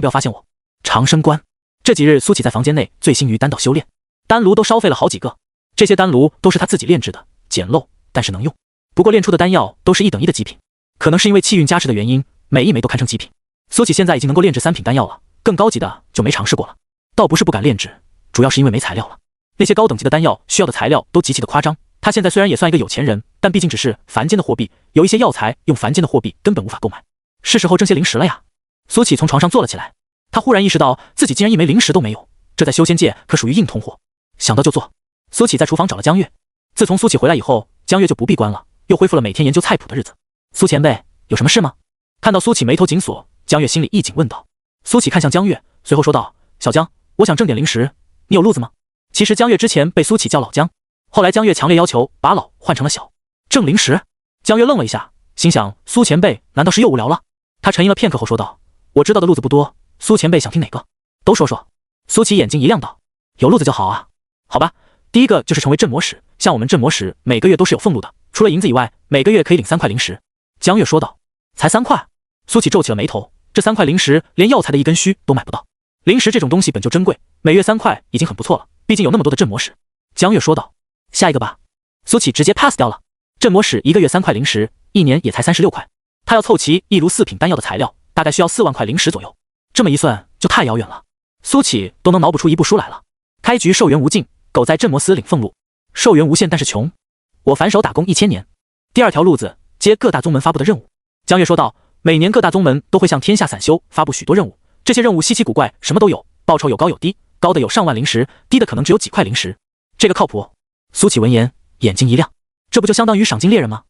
不要发现我。长生观。这几日苏乞在房间内醉心于丹道修炼，丹炉都烧废了好几个，这些丹炉都是他自己炼制的，简陋但是能用。不过炼出的丹药都是1等1的极品，可能是因为气运加持的原因，每一枚都堪称极品。苏乞现在已经能够炼制3品丹药了，更高级的就没尝试过了。倒不是不敢炼制，主要是因为没材料了。那些高等级的丹药需要的材料都极其的夸张，他现在虽然也算一个有钱人，但毕竟只是凡间的货币，有一些药材用凡间的货币根本无法购买。是时候挣些零食了呀。苏乞从床上坐了起来，他忽然意识到自己竟然一枚零食都没有，这在修仙界可属于硬通货。想到就做，苏乞在厨房找了江月。自从苏乞回来以后，江月就不闭关了，又恢复了每天研究菜谱的日子。苏前辈，有什么事吗？看到苏乞眉头紧锁，江月心里一紧，问道。苏乞看向江月，随后说道：小江，我想挣点零食，你有路子吗？其实江月之前被苏乞叫老江，后来江月强烈要求把老换成了小。挣零食？江月愣了一下，心想苏前辈难道是又无聊了？他沉吟了片刻后说道：我知道的路子不多，苏前辈想听哪个？都说说。苏乞眼睛一亮道：有路子就好啊。好吧，第一个就是成为镇魔使，像我们镇魔使每个月都是有俸禄的，除了银子以外，每个月可以领3块零食。江月说道。才3块？苏乞皱起了眉头，这3块零食连药材的1根须都买不到。零食这种东西本就珍贵，每月3块已经很不错了，毕竟有那么多的镇魔使。江月说道。下一个吧。苏乞直接 pass 掉了。镇魔使1个月3块零食，1年也才36块。他要凑齐一炉4品丹药的材料，大概需要4万块零食左右。这么一算就太遥远了，苏乞都能脑补出一部书来了。开局寿元无尽，苟在镇魔司领俸禄，寿元无限但是穷，我反手打工1000年。第二条路子，接各大宗门发布的任务。江月说道，每年各大宗门都会向天下散修发布许多任务，这些任务稀奇古怪，什么都有，报酬有高有低，高的有上万零食，低的可能只有几块零食。这个靠谱。苏乞闻言眼睛一亮，这不就相当于赏金猎人吗？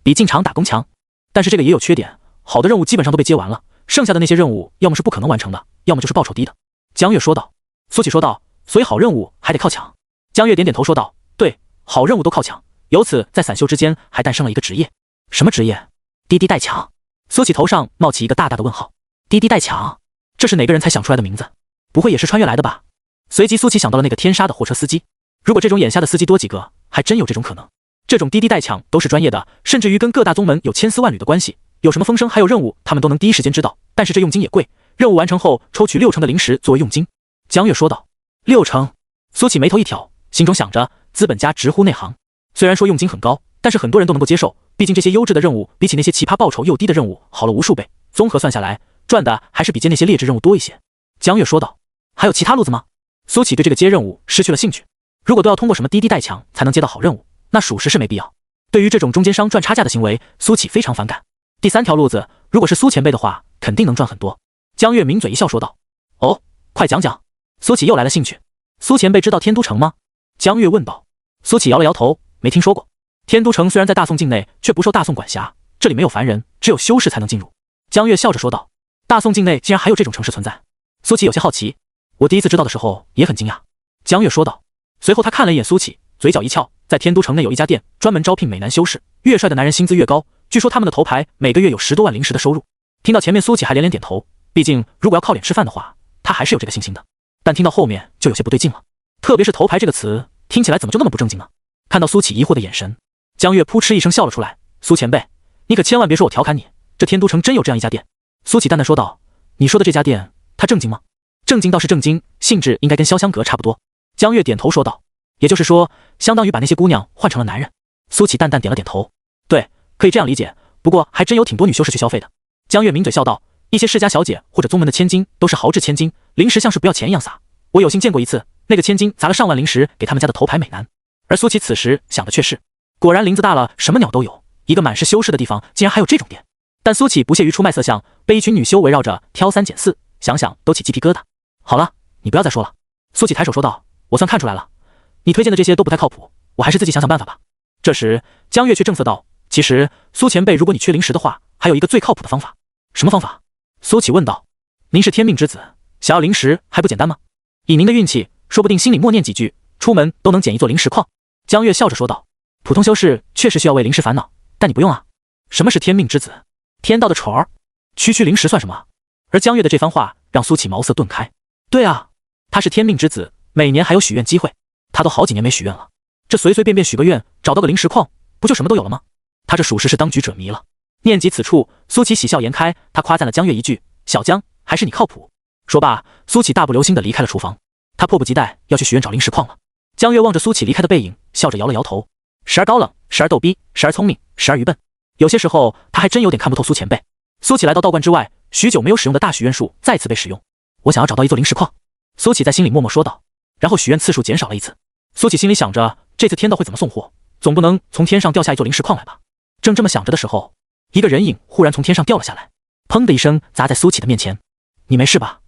比进厂打工强。但是这个也有缺点，好的任务基本上都被接完了，剩下的那些任务要么是不可能完成的，要么就是报酬低的。江月说道。苏乞说道，所以好任务还得靠抢。江月点点头说道，对，好任务都靠抢。由此在散修之间还诞生了一个职业。什么职业？滴滴代抢。苏乞头上冒起一个大大的问号。滴滴代抢，这是哪个人才想出来的名字？不会也是穿越来的吧？随即苏乞想到了那个天杀的货车司机，如果这种眼瞎的司机多几个，还真有这种可能。这种滴滴代抢都是专业的，甚至于跟各大宗门有千丝万缕的关系，有什么风声还有任务，他们都能第一时间知道。但是这用金也贵，任务完成后抽取60%的零食作为用金。江月说道。60%？苏乞眉头一挑，心中想着资本家直呼内行。虽然说用金很高，但是很多人都能够接受，毕竟这些优质的任务比起那些奇葩报酬又低的任务好了无数倍，综合算下来，赚的还是比接那些劣质任务多一些。江月说道。还有其他路子吗？苏乞对这个接任务失去了兴趣，如果都要通过什么滴滴代抢才能接到好任务，那属实是没必要。对于这种中间商赚差价的行为，苏乞非常反感。第3条路子，如果是苏前辈的话，肯定能赚很多。江月抿嘴一笑说道。哦，快讲讲。苏乞又来了兴趣。苏前辈知道天都城吗？江月问道。苏乞摇了摇头，没听说过。天都城虽然在大宋境内，却不受大宋管辖，这里没有凡人，只有修士才能进入。江月笑着说道。大宋境内竟然还有这种城市存在？苏乞有些好奇。我第一次知道的时候也很惊讶。江月说道。随后他看了一眼苏乞，嘴角一翘，在天都城内有一家店，专门招聘美男修士，越帅的男人薪资越高，据说他们的头牌每个月有10多万零食的收入。听到前面苏乞还连连点头，毕竟如果要靠脸吃饭的话，他还是有这个信心的。但听到后面就有些不对劲了，特别是头牌这个词，听起来怎么就那么不正经呢？看到苏乞疑惑的眼神，江月扑哧一声笑了出来。苏前辈，你可千万别说我调侃你，这天都城真有这样一家店？苏启淡淡说道。你说的这家店，它正经吗？正经倒是正经，性质应该跟潇湘阁差不多。江月点头说道。也就是说，相当于把那些姑娘换成了男人。苏启淡淡点了点头。对，可以这样理解。不过还真有挺多女修士去消费的。江月抿嘴笑道。一些世家小姐或者宗门的千金都是豪掷千金，灵石像是不要钱一样撒。我有幸见过一次，那个千金砸了上万灵石给他们家的头牌美男。而苏启此时想的却是，果然林子大了，什么鸟都有。一个满是修士的地方，竟然还有这种店。但苏启不屑于出卖色相，被一群女修围绕着挑三拣四，想想都起鸡皮疙瘩。好了，你不要再说了。苏启抬手说道。我算看出来了，你推荐的这些都不太靠谱，我还是自己想想办法吧。这时江月却正色道。其实苏前辈，如果你缺灵石的话，还有一个最靠谱的方法。什么方法？苏启问道。您是天命之子，想要灵石还不简单吗？以您的运气，说不定心里默念几句，出门都能捡一座灵石矿。江月笑着说道。普通修士确实需要为灵石烦恼，但你不用啊。什么是天命之子？天道的宠儿？区区灵石算什么？而江月的这番话让苏启茅塞顿开。对啊，他是天命之子，每年还有许愿机会，他都好几年没许愿了，这随随便便许个愿，找到个灵石矿，不就什么都有了吗？他这属实是当局者迷了。念及此处，苏启喜笑颜开，他夸赞了江月一句。小江，还是你靠谱。说罢，苏启大步流星地离开了厨房，他迫不及待要去许愿找灵石矿了。江月望着苏启离开的背影，笑着摇了摇头。时而高冷，时而逗逼，时而聪明，时而愚笨。有些时候他还真有点看不透苏前辈。苏启来到道观之外，许久没有使用的大许愿树再次被使用。我想要找到一座灵石矿，苏启在心里默默说道。然后许愿次数减少了一次。苏启心里想着，这次天道会怎么送货？总不能从天上掉下一座灵石矿来吧？正这么想着的时候，一个人影忽然从天上掉了下来，砰的一声砸在苏启的面前。你没事吧？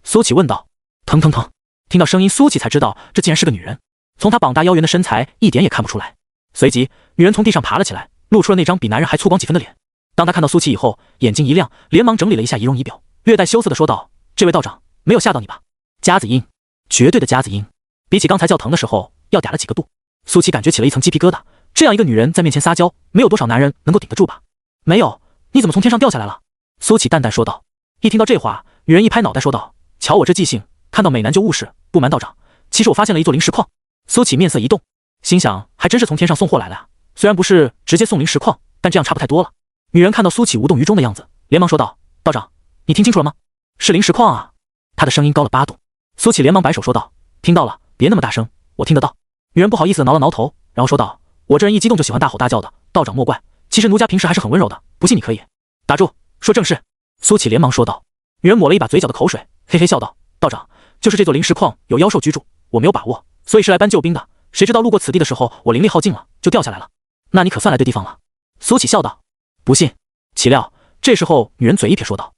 苏启问道。疼疼疼！听到声音，苏启才知道这竟然是个女人。从她膀大腰圆的身材一点也看不出来。随即女人从地上爬了起来，露出了那张比男人还粗犷几分的脸。当她看到苏启以后，眼睛一亮，连忙整理了一下仪容仪表，略带羞涩地说道。这位道长，没有吓到你吧？夹子音，绝对的夹子音，比起刚才叫疼的时候要嗲了几个度。苏启感觉起了一层鸡皮疙瘩，这样一个女人在面前撒娇，没有多少男人能够顶得住吧？没有，你怎么从天上掉下来了？苏启淡淡说道。一听到这话，女人一拍脑袋说道。瞧我这记性，看到美男就误事。不瞒道长，其实我发现了一座灵石矿。苏启面色一动，心想还真是从天上送货来了啊，虽然不是直接送灵石矿，但这样差不太多了。女人看到苏启无动于衷的样子，连忙说道。道长，你听清楚了吗？是灵石矿啊。她的声音高了8度。苏启连忙摆手说道。听到了，别那么大声，我听得到。女人不好意思地挠了挠头，然后说道。我这人一激动就喜欢大吼大叫的，道长莫怪，其实奴家平时还是很温柔的，不信你可以。打住，说正事。苏启连忙说道。女人抹了一把嘴角的口水，嘿嘿笑道。道长，就是这座灵石矿有妖兽居住，我没有把握，所以是来搬救兵的。谁知道路过此地的时候，我灵力耗尽了，就掉下来了。那你可算来对地方了。苏启笑道。不信。岂料这时候女人嘴一撇说道。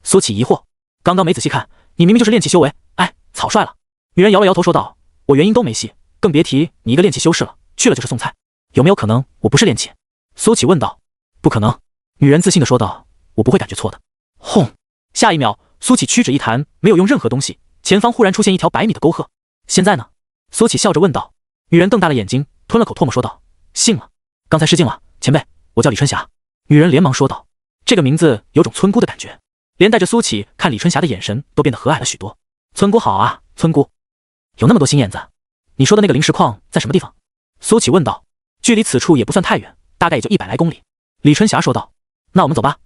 苏启疑惑，刚刚没仔细看，你明明就是练气修为，哎，草率了。女人摇了摇头说道。我元婴都没戏，更别提你一个练气修士了，去了就是送菜。有没有可能我不是练气？苏启问道。不可能。女人自信地说道。我不会感觉错的。轰！下一秒，苏启屈指一弹，没有用任何东西，前方忽然出现一条100米的沟壑。现在呢？苏启笑着问道。女人瞪大了眼睛，吞了口唾沫说道。信了，刚才失敬了，前辈，我叫李春霞。女人连忙说道。这个名字有种村姑的感觉，连带着苏启看李春霞的眼神都变得和蔼了许多。村姑好啊，村姑。有那么多心眼子。你说的那个灵石矿在什么地方？苏启问道。距离此处也不算太远，大概也就100来公里。李春霞说道。那我们走吧。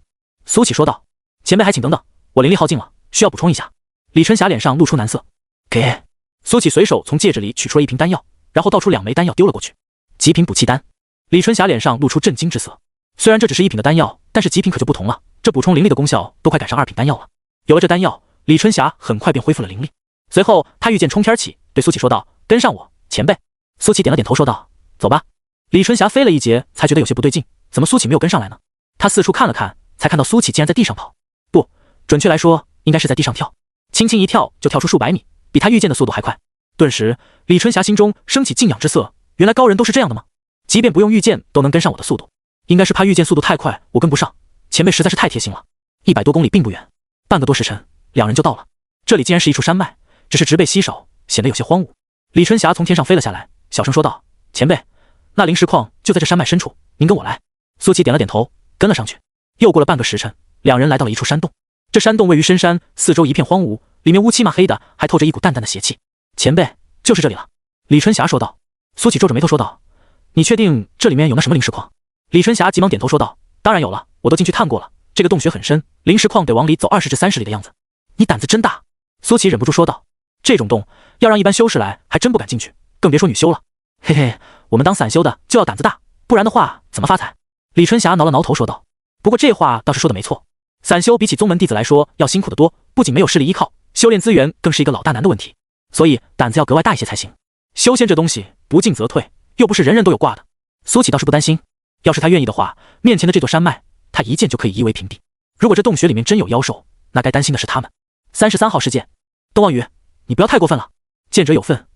苏启说道。前辈还请等等，我灵力耗尽了，需要补充一下。李春霞脸上露出难色。给。苏启随手从戒指里取出了一瓶丹药，然后倒出2枚丹药丢了过去。极品补气丹。李春霞脸上露出震惊之色。虽然这只是1品的丹药，但是极品可就不同了，这补充灵力的功效都快赶上2品丹药了。有了这丹药，李春霞很快便恢复了灵力。随后她御剑冲天起，对苏启说道。跟上我，前辈。苏启点了点头说道。走吧。李春霞飞了一截，才觉得有些不对劲，怎么苏启没有跟上来呢？她四处看了看，才看到苏启竟然在地上跑，不，准确来说应该是在地上跳，轻轻一跳就跳出数百米，比他御剑的速度还快。顿时李春霞心中升起敬仰之色，原来高人都是这样的吗？即便不用御剑都能跟上我的速度，应该是怕御剑速度太快我跟不上，前辈实在是太贴心了。100多公里并不远，半个多时辰两人就到了。这里竟然是一处山脉，只是植被稀少，显得有些荒芜。李春霞从天上飞了下来，小声说道。前辈，那灵石矿就在这山脉深处，您跟我来。苏启点了点头，跟了上去。又过了半个时辰，两人来到了一处山洞。这山洞位于深山，四周一片荒芜，里面乌漆嘛黑的，还透着一股淡淡的邪气。前辈，就是这里了。李春霞说道。苏启皱着眉头说道。你确定这里面有那什么灵石矿？李春霞急忙点头说道。当然有了，我都进去探过了，这个洞穴很深，灵石矿得往里走20至30里的样子。你胆子真大，苏琪忍不住说道。这种洞要让一般修士来，还真不敢进去，更别说女修了。嘿嘿，我们当散修的就要胆子大，不然的话怎么发财？李春霞挠了挠头说道。不过这话倒是说的没错，散修比起宗门弟子来说要辛苦得多，不仅没有势力依靠，修炼资源更是一个老大难的问题，所以胆子要格外大一些才行。修仙这东西不进则退，又不是人人都有挂的。苏琪倒是不担心，要是他愿意的话，面前的这座山脉他一剑就可以夷为平地。如果这洞穴里面真有妖兽，那该担心的是他们。33号事件，邓望宇，你不要太过分了，见者有份，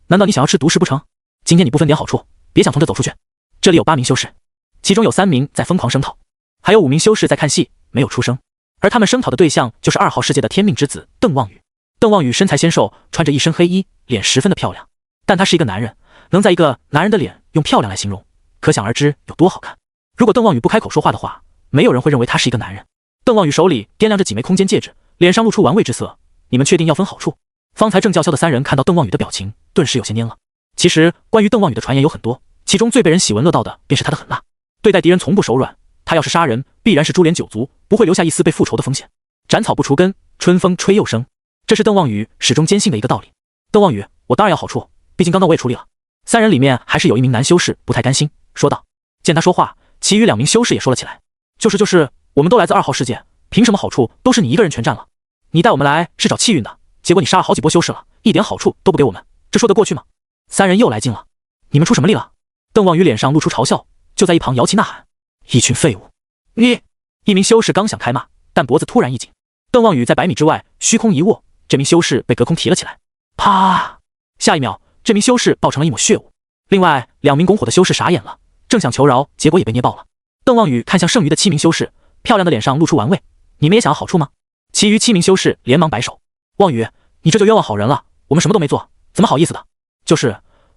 难道你想要吃独食不成？今天你不分点好处，别想从这走出去。这里有8名修士，其中有3名在疯狂声讨，还有5名修士在看戏，没有出声。而他们声讨的对象就是2号世界的天命之子邓望宇。邓望宇身材纤瘦，穿着一身黑衣，脸十分的漂亮，但他是一个男人，能在一个男人的脸用漂亮来形容，可想而知有多好看。如果邓望宇不开口说话的话，没有人会认为他是一个男人。邓望宇手里掂量着几枚空间戒指，脸上露出玩味之色。你们确定要分好处？方才正叫嚣的3人看到邓望宇的表情，顿时有些蔫了。其实关于邓望宇的传言有很多，其中最被人喜闻乐道的便是他的狠辣，对待敌人从不手软。他要是杀人，必然是株连9族，不会留下一丝被复仇的风险。斩草不除根，春风吹又生，这是邓望宇始终坚信的一个道理。邓望宇，我当然要好处，毕竟刚刚我也处理了。3人里面还是有1名男修士不太甘心，说道。见他说话，其余2名修士也说了起来。就是，我们都来自2号世界，凭什么好处都是你一个人全占了？你带我们来是找气运的，结果你杀了好几波修士了，一点好处都不给我们，这说得过去吗？3人又来劲了，你们出什么力了？邓望宇脸上露出嘲笑，就在一旁摇旗呐喊，一群废物！你！一名修士刚想开骂，但脖子突然一紧，邓望宇在100米之外虚空一握，这名修士被隔空提了起来，啪！下一秒，这名修士爆成了一抹血雾。另外2名拱火的修士傻眼了，正想求饶，结果也被捏爆了。邓望宇看向剩余的7名修士，漂亮的脸上露出玩味，你们也想要好处吗？其余7名修士连忙摆手，望宇，你这就冤枉好人了，我们什么都没做，怎么好意思的？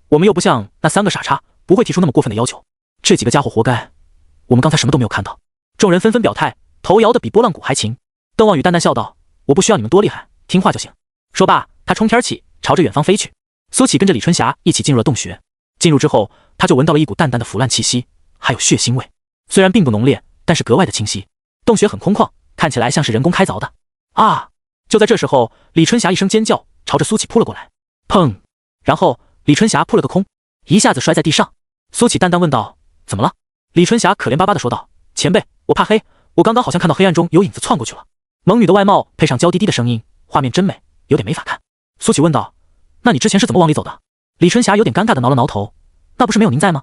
我们又不像那3个傻叉，不会提出那么过分的要求。这几个家伙活该，我们刚才什么都没有看到。众人纷纷表态，头摇得比拨浪鼓还勤。邓望宇淡淡笑道，我不需要你们多厉害，听话就行。说罢，他冲天起，朝着远方飞去。苏启跟着李春霞一起进入了洞穴。进入之后，他就闻到了一股淡淡的腐烂气息，还有血腥味，虽然并不浓烈，但是格外的清晰。洞穴很空旷，看起来像是人工开凿的。啊！就在这时候，李春霞一声尖叫，朝着苏启扑了过来。砰！然后李春霞扑了个空，一下子摔在地上。苏启淡淡问道：怎么了？李春霞可怜巴巴地说道：前辈，我怕黑，我刚刚好像看到黑暗中有影子窜过去了。萌女的外貌配上娇滴滴的声音，画面真美，有点没法看。苏启问道：那你之前是怎么往里走的？李春霞有点尴尬地挠了挠头，那不是没有您在吗？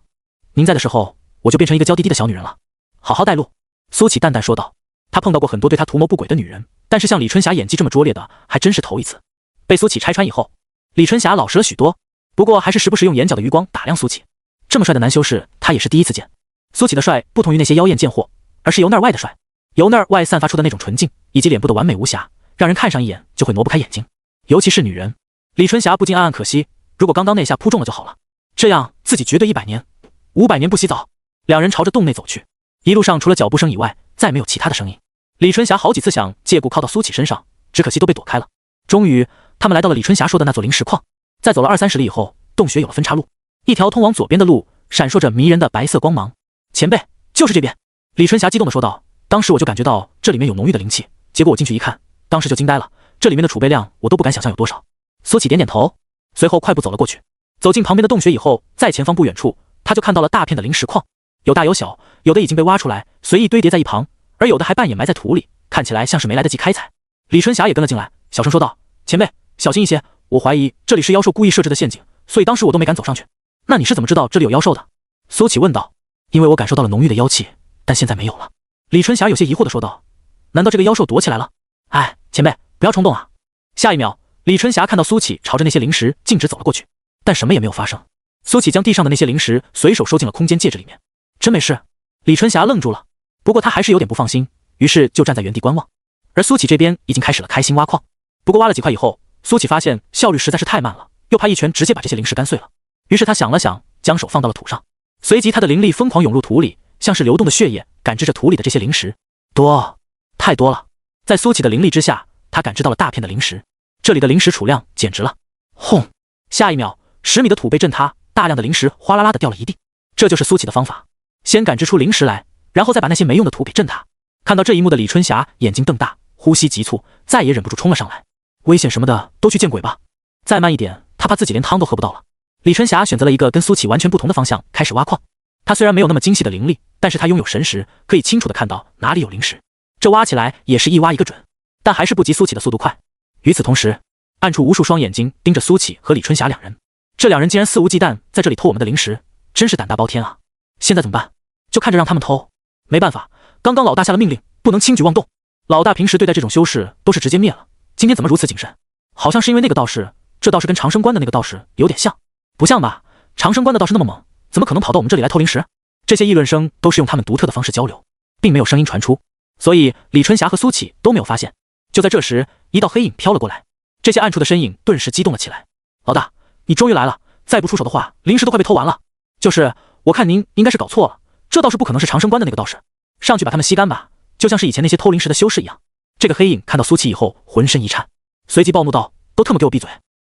您在的时候，我就变成一个娇滴滴的小女人了。好好带路。苏启淡淡说道。他碰到过很多对他图谋不轨的女人，但是像李春霞演技这么拙劣的还真是头一次。被苏启拆穿以后，李春霞老实了许多，不过还是时不时用眼角的余光打量苏启。这么帅的男修士，他也是第一次见。苏启的帅不同于那些妖艳贱货，而是由内而外的帅，由内而外散发出的那种纯净，以及脸部的完美无瑕，让人看上一眼就会挪不开眼睛。尤其是女人，李春霞不禁暗暗可惜，如果刚刚那下扑中了就好了，这样自己绝对100年、500年不洗澡。2人朝着洞内走去，一路上除了脚步声以外，再没有其他的声音。李春霞好几次想借故靠到苏启身上，只可惜都被躲开了。终于，他们来到了李春霞说的那座灵石矿。在走了20-30里以后，洞穴有了分岔路，一条通往左边的路闪烁着迷人的白色光芒。前辈，就是这边！李春霞激动地说道。当时我就感觉到这里面有浓郁的灵气，结果我进去一看，当时就惊呆了，这里面的储备量我都不敢想象有多少。苏启点点头，随后快步走了过去。走进旁边的洞穴以后，在前方不远处，他就看到了大片的灵石矿，有大有小，有的已经被挖出来，随意堆叠在一旁，而有的还半掩埋在土里，看起来像是没来得及开采。李春霞也跟了进来，小声说道：前辈，小心一些，我怀疑这里是妖兽故意设置的陷阱，所以当时我都没敢走上去。那你是怎么知道这里有妖兽的？苏启问道。因为我感受到了浓郁的妖气，但现在没有了。李春霞有些疑惑地说道。难道这个妖兽躲起来了？哎，前辈，不要冲动啊。下一秒，李春霞看到苏启朝着那些灵石径直走了过去，但什么也没有发生。苏启将地上的那些灵石随手收进了空间戒指里面。真没事？李春霞愣住了，不过她还是有点不放心，于是就站在原地观望。而苏启这边已经开始了开心挖矿，不过挖了几块以后，苏启发现效率实在是太慢了，又怕一拳直接把这些灵石干碎了。于是他想了想，将手放到了土上，随即他的灵力疯狂涌入土里，像是流动的血液感知着土里的这些灵石。多，太多了。在苏启的灵力之下，他感知到了大片的灵石，这里的灵石储量简直了。轰！下一秒，10米的土被震塌，大量的灵石哗啦啦的掉了一地。这就是苏启的方法，先感知出灵石来，然后再把那些没用的图给震塌。看到这一幕的李春霞眼睛瞪大，呼吸急促，再也忍不住冲了上来。危险什么的都去见鬼吧！再慢一点，她怕自己连汤都喝不到了。李春霞选择了一个跟苏启完全不同的方向，开始挖矿。她虽然没有那么精细的灵力，但是她拥有神识，可以清楚地看到哪里有灵石。这挖起来也是一挖一个准，但还是不及苏启的速度快。与此同时，暗处无数双眼睛盯着苏启和李春霞两人。这两人竟然肆无忌惮在这里偷我们的灵石，真是胆大包天啊！现在怎么办？就看着让他们偷？没办法，刚刚老大下了命令，不能轻举妄动。老大平时对待这种修士都是直接灭了，今天怎么如此谨慎？好像是因为那个道士，这道士跟长生关的那个道士有点像。不像吧？长生关的道士那么猛，怎么可能跑到我们这里来偷灵石？这些议论声都是用他们独特的方式交流，并没有声音传出，所以李春霞和苏启都没有发现。就在这时，一道黑影飘了过来，这些暗处的身影顿时激动了起来。老大，你终于来了，再不出手的话，灵石都快被偷完了。就是，我看您应该是搞错了，这道士不可能是长生关的那个道士，上去把他们吸干吧，就像是以前那些偷灵石的修士一样。这个黑影看到苏启以后，浑身一颤，随即暴怒道：“都特么给我闭嘴！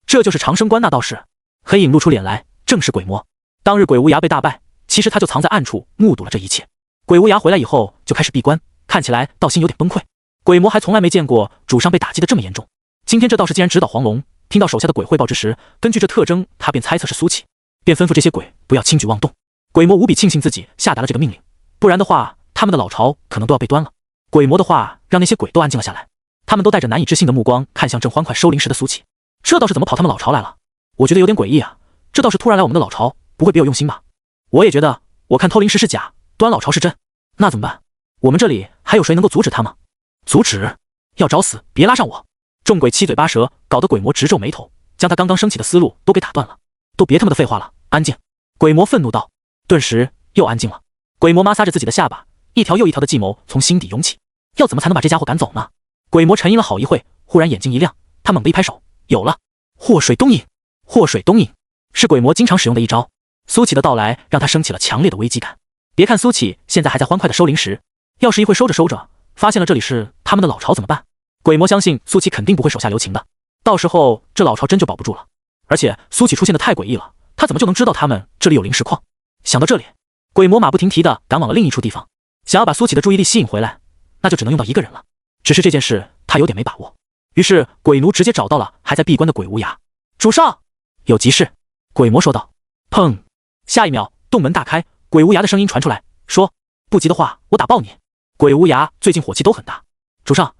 这就是长生关那道士。”黑影露出脸来，正是鬼魔。当日鬼无涯被大败，其实他就藏在暗处目睹了这一切。鬼无涯回来以后就开始闭关，看起来道心有点崩溃。鬼魔还从来没见过主上被打击得这么严重。今天这道士既然直捣黄龙，听到手下的鬼汇报之时，根据这特征，他便猜测是苏启，便吩咐这些鬼不要轻举妄动。鬼魔无比庆幸自己下达了这个命令，不然的话，他们的老巢可能都要被端了。鬼魔的话让那些鬼都安静了下来，他们都带着难以置信的目光看向正欢快收灵石的苏启。这道士怎么跑他们老巢来了？我觉得有点诡异啊！这道士突然来我们的老巢，不会别有用心吧？我也觉得，我看偷灵石是假，端老巢是真。那怎么办？我们这里还有谁能够阻止他吗？阻止？要找死，别拉上我！众鬼七嘴八舌，搞得鬼魔直皱眉头，将他刚刚升起的思路都给打断了。都别他妈的废话了，安静！鬼魔愤怒道。顿时又安静了。鬼魔摩挲着自己的下巴，一条又一条的计谋从心底涌起，要怎么才能把这家伙赶走呢？鬼魔沉吟了好一会，忽然眼睛一亮，他猛地一拍手，有了！祸水东引！祸水东引是鬼魔经常使用的一招。苏启的到来让他升起了强烈的危机感。别看苏启现在还在欢快的收灵石，要是一会收着收着，发现了这里是他们的老巢怎么办？鬼魔相信苏启肯定不会手下留情的，到时候这老巢真就保不住了。而且苏启出现的太诡异了，他怎么就能知道他们这里有灵石矿？想到这里，鬼魔马不停蹄地赶往了另一处地方，想要把苏启的注意力吸引回来，那就只能用到一个人了。只是这件事他有点没把握，于是鬼奴直接找到了还在闭关的鬼无涯。主上，有急事。鬼魔说道。砰！下一秒，洞门大开，鬼无涯的声音传出来，说：“不急的话，我打爆你。”鬼无涯最近火气都很大。主上，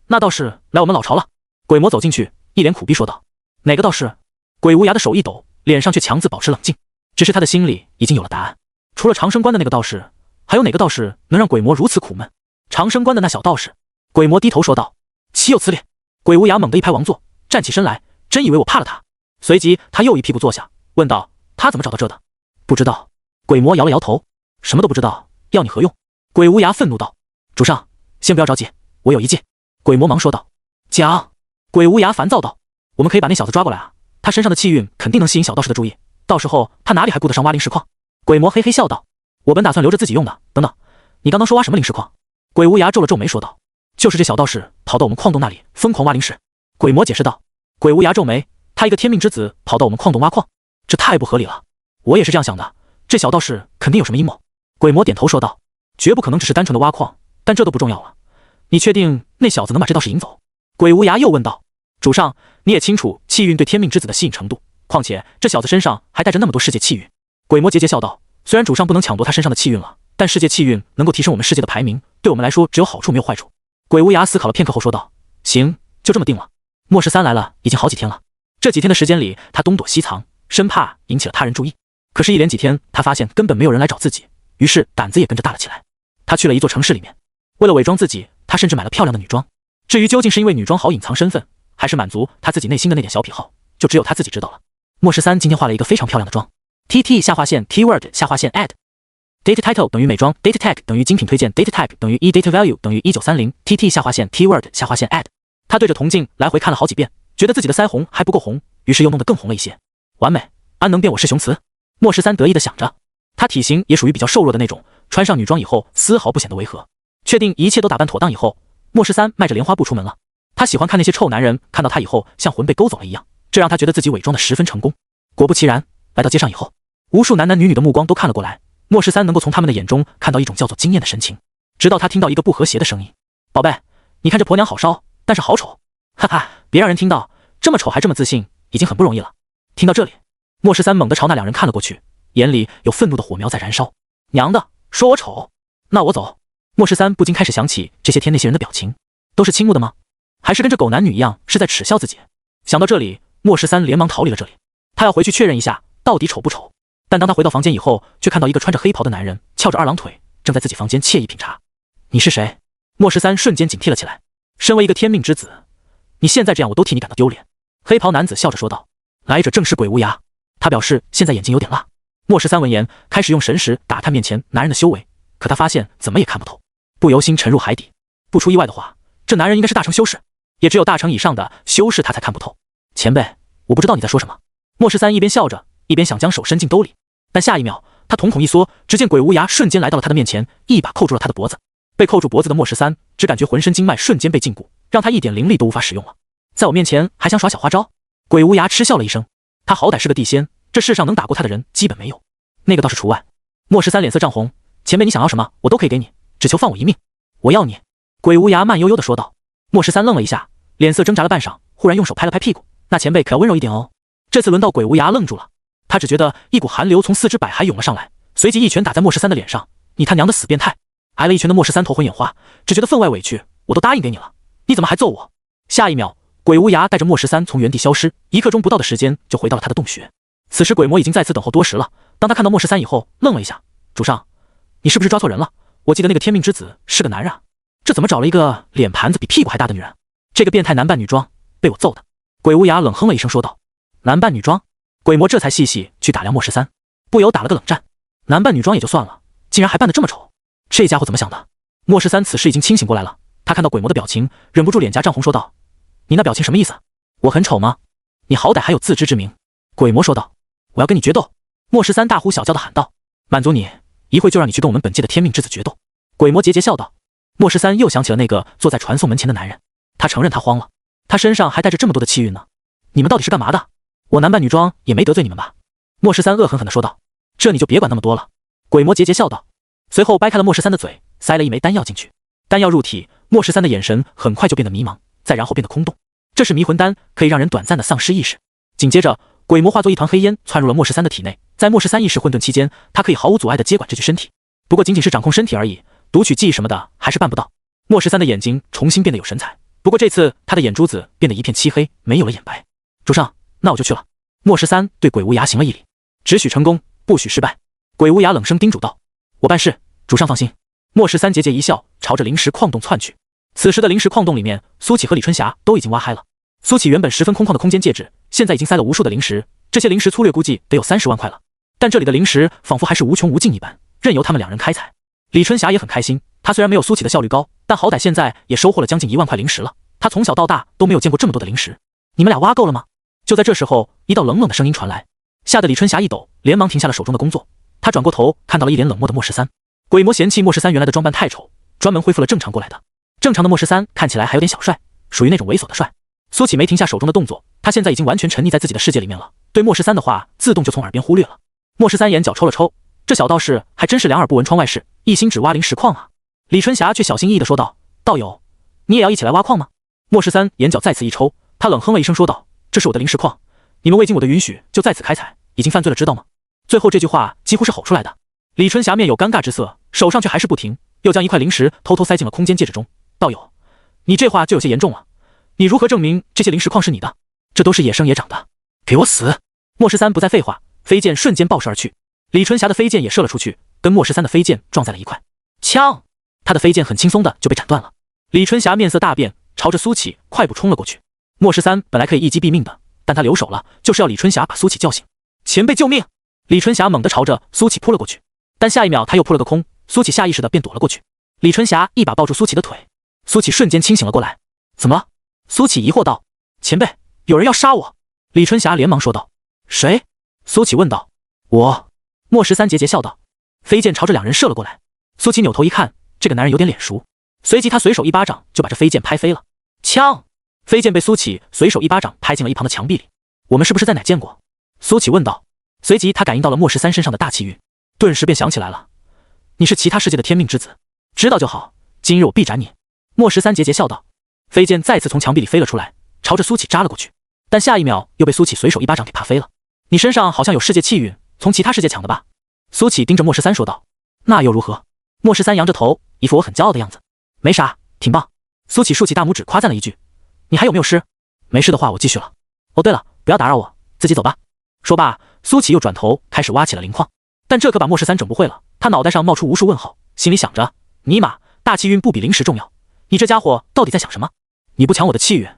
那道士来我们老巢了。鬼魔走进去，一脸苦逼说道：“哪个道士？”鬼无涯的手一抖，脸上却强自保持冷静。只是他的心里已经有了答案，除了长生关的那个道士，还有哪个道士能让鬼魔如此苦闷？长生关的那小道士。鬼魔低头说道：“岂有此理！”鬼无涯猛地一拍王座，站起身来，真以为我怕了他？随即他又一屁股坐下，问道：“他怎么找到这的？”不知道。鬼魔摇了摇头，什么都不知道，要你何用？鬼无涯愤怒道：“主上，先不要着急，我有一计。”鬼魔忙说道：“讲。”鬼无涯烦躁道：“我们可以把那小子抓过来啊，他身上的气运肯定能吸引小道士的注意，到时候他哪里还顾得上挖灵石矿？”鬼魔嘿嘿笑道：“我本打算留着自己用的。等等，你刚刚说挖什么灵石矿？”鬼无涯皱了皱眉说道：“就是这小道士跑到我们矿洞那里疯狂挖灵石。”鬼魔解释道。鬼无涯皱眉，他一个天命之子跑到我们矿洞挖矿，这太不合理了。我也是这样想的，这小道士肯定有什么阴谋。鬼魔点头说道：“绝不可能只是单纯的挖矿，但这都不重要了。你确定那小子能把这道士引走？”鬼无涯又问道：“主上，你也清楚气运对天命之子的吸引程度，况且这小子身上还带着那么多世界气运。”鬼魔桀桀笑道：“虽然主上不能抢夺他身上的气运了，但世界气运能够提升我们世界的排名，对我们来说只有好处没有坏处。”鬼无涯思考了片刻后说道：“行，就这么定了。莫世三来了已经好几天了，这几天的时间里，他东躲西藏，生怕引起了他人注意。可是，一连几天，他发现根本没有人来找自己，于是胆子也跟着大了起来。他去了一座城市里面，为了伪装自己，他甚至买了漂亮的女装。至于究竟是因为女装好隐藏身份，还是满足他自己内心的那点小癖好，就只有他自己知道了。莫世三今天画了一个非常漂亮的妆 ，TT 下划线 Keyword 下划线 Add Data Title 等于美妆 Data Tag 等于精品推荐 Data Type 等于Data Value 等于1930 TT 下划线 Keyword 下划线 Add。他对着铜镜来回看了好几遍，觉得自己的腮红还不够红，于是又弄得更红了一些。完美，安能辨我是雄雌？莫世三得意地想着。他体型也属于比较瘦弱的那种，穿上女装以后丝毫不显得违和。确定一切都打扮妥当以后，莫世三迈着莲花步出门了。他喜欢看那些臭男人看到他以后像魂被勾走了一样，这让他觉得自己伪装的十分成功。果不其然，来到街上以后，无数男男女女的目光都看了过来，莫世三能够从他们的眼中看到一种叫做惊艳的神情，直到他听到一个不和谐的声音：“宝贝，你看这婆娘好烧，但是好丑。”哈哈，别让人听到，这么丑还这么自信，已经很不容易了。听到这里，莫世三猛地朝那两人看了过去，眼里有愤怒的火苗在燃烧。娘的，说我丑，那我走。莫世三不禁开始想起这些天那些人的表情，都是倾慕的吗？还是跟这狗男女一样是在耻笑自己？想到这里，莫世三连忙逃离了这里。他要回去确认一下到底丑不丑。但当他回到房间以后，却看到一个穿着黑袍的男人翘着二郎腿，正在自己房间惬意品茶。你是谁？莫世三瞬间警惕了起来。身为一个天命之子，你现在这样我都替你感到丢脸。黑袍男子笑着说道。来者正是鬼无涯，他表示现在眼睛有点辣。莫世三闻言，开始用神识打探面前男人的修为，可他发现怎么也看不透，不由心沉入海底。不出意外的话，这男人应该是大成修士，也只有大成以上的修士他才看不透。前辈，我不知道你在说什么。莫世三一边笑着，一边想将手伸进兜里，但下一秒他瞳孔一缩，只见鬼无涯瞬间来到了他的面前，一把扣住了他的脖子。被扣住脖子的莫世三只感觉浑身经脉瞬间被禁锢，让他一点灵力都无法使用了。在我面前还想耍小花招？鬼无涯嗤笑了一声，他好歹是个地仙，这世上能打过他的人基本没有，那个倒是除外。莫世三脸色涨红，前辈你想要什么我都可以给你，只求放我一命。我要你。鬼无涯慢悠悠地说道。莫世三愣了一下，脸色挣扎了半晌，忽然用手拍了拍屁股，那前辈可要温柔一点哦。这次轮到鬼无涯愣住了，他只觉得一股寒流从四肢百骸涌了上来，随即一拳打在莫世三的脸上。你他娘的死变态！挨了一拳的莫世三头昏眼花，只觉得分外委屈，我都答应给你了，你怎么还揍我？下一秒，鬼无涯带着莫世三从原地消失，一刻钟不到的时间就回到了他的洞穴。此时鬼魔已经在此等候多时了，当他看到莫世三以后，愣了一下。主上，你是不是抓错人了？我记得那个天命之子是个男人啊，这怎么找了一个脸盘子比屁股还大的女人？这个变态男扮女装，被我揍的。鬼无涯冷哼了一声说道。男扮女装？鬼魔这才细细去打量莫世三，不由打了个冷战。男扮女装也就算了，竟然还扮得这么丑，这家伙怎么想的？莫世三此时已经清醒过来了，他看到鬼魔的表情，忍不住脸颊涨红说道：你那表情什么意思？我很丑吗？你好歹还有自知之明。鬼魔说道。我要跟你决斗。莫世三大呼小叫的喊道。满足你，一会就让你去跟我们本界的天命之子决斗。鬼魔桀桀笑道。莫世三又想起了那个坐在传送门前的男人，他承认他慌了，他身上还带着这么多的气运呢。你们到底是干嘛的？我男扮女装也没得罪你们吧？莫世三恶狠狠地说道。这你就别管那么多了。鬼魔桀桀笑道，随后掰开了莫世三的嘴，塞了一枚丹药进去。丹药入体，莫世三的眼神很快就变得迷茫，再然后变得空洞。这是迷魂丹，可以让人短暂的丧失意识。紧接着，鬼魔化作一团黑烟窜入了莫世三的体内，在莫世三意识混沌期间，他可以毫无阻碍地接管这具身体。不过仅仅是掌控身体而已，读取记忆什么的还是办不到。莫世三的眼睛重新变得有神采，不过这次他的眼珠子变得一片漆黑，没有了眼白。主上，那我就去了。莫世三对鬼无涯行了一礼，只许成功，不许失败。鬼无涯冷声叮嘱道：我办事，主上放心。莫世三桀桀一笑，朝着灵石矿洞窜去。此时的灵石矿洞里面，苏启和李春霞都已经挖嗨了。苏启原本十分空旷的空间戒指，现在已经塞了无数的灵石，这些灵石粗略估计得有30万块了。但这里的灵石仿佛还是无穷无尽一般，任由他们两人开采。李春霞也很开心，她虽然没有苏启的效率高，但好歹现在也收获了将近1万块灵石了。她从小到大都没有见过这么多的灵石。你们俩挖够了吗？就在这时候，一道冷冷的声音传来，吓得李春霞一抖，连忙停下了手中的工作。她转过头，看到了一脸冷漠的莫世三。鬼魔嫌弃莫世三原来的装扮太丑，专门恢复了正常过来的。正常的莫世三看起来还有点小帅，属于那种猥琐的帅。苏启没停下手中的动作，他现在已经完全沉溺在自己的世界里面了，对莫世三的话自动就从耳边忽略了。莫世三眼角抽了抽，这小道士还真是两耳不闻窗外事，一心只挖灵石矿啊。李春霞却小心翼翼地说道：道友，你也要一起来挖矿吗？莫世三眼角再次一抽，他冷哼了一声说道：这是我的灵石矿，你们未经我的允许就在此开采，已经犯罪了知道吗？最后这句话几乎是吼出来的。李春霞面有尴尬之色，手上却还是不停，又将一块灵石偷偷塞进了空间戒指中。道友，你这话就有些严重了，你如何证明这些灵石矿是你的？这都是野生野长的，给我死！莫世三不再废话，飞剑瞬间爆射而去。李春霞的飞剑也射了出去，跟莫世三的飞剑撞在了一块。枪！他的飞剑很轻松的就被斩断了。李春霞面色大变，朝着苏启快步冲了过去。莫世三本来可以一击毙命的，但他留手了，就是要李春霞把苏启叫醒。前辈救命！李春霞猛地朝着苏启扑了过去，但下一秒他又扑了个空，苏启下意识的便躲了过去。李春霞一把抱住苏启的腿，苏启瞬间清醒了过来。怎么了？苏启疑惑道。前辈，有人要杀我！李春霞连忙说道。谁？苏启问道。我。莫世三桀桀笑道。飞剑朝着两人射了过来。苏启扭头一看，这个男人有点脸熟，随即他随手一巴掌就把这飞剑拍飞了。枪！飞剑被苏启随手一巴掌拍进了一旁的墙壁里。我们是不是在哪见过？苏启问道。随即他感应到了莫世三身上的大气运，顿时便想起来了，你是其他世界的天命之子，知道就好，今日我必斩你。莫十三桀桀笑道，飞剑再次从墙壁里飞了出来，朝着苏乞扎了过去，但下一秒又被苏乞随手一巴掌给拍飞了。你身上好像有世界气运，从其他世界抢的吧？苏乞盯着莫十三说道。那又如何？莫十三扬着头，一副我很骄傲的样子。没啥，挺棒。苏乞竖起大拇指夸赞了一句。你还有没有事？没事的话我继续了。哦对了，不要打扰我，自己走吧。说罢，苏乞又转头开始挖起了灵矿，但这可把莫十三整不会了。他脑袋上冒出无数问号，心里想着，尼玛，大气运不比灵石重要，你这家伙到底在想什么？你不抢我的气运？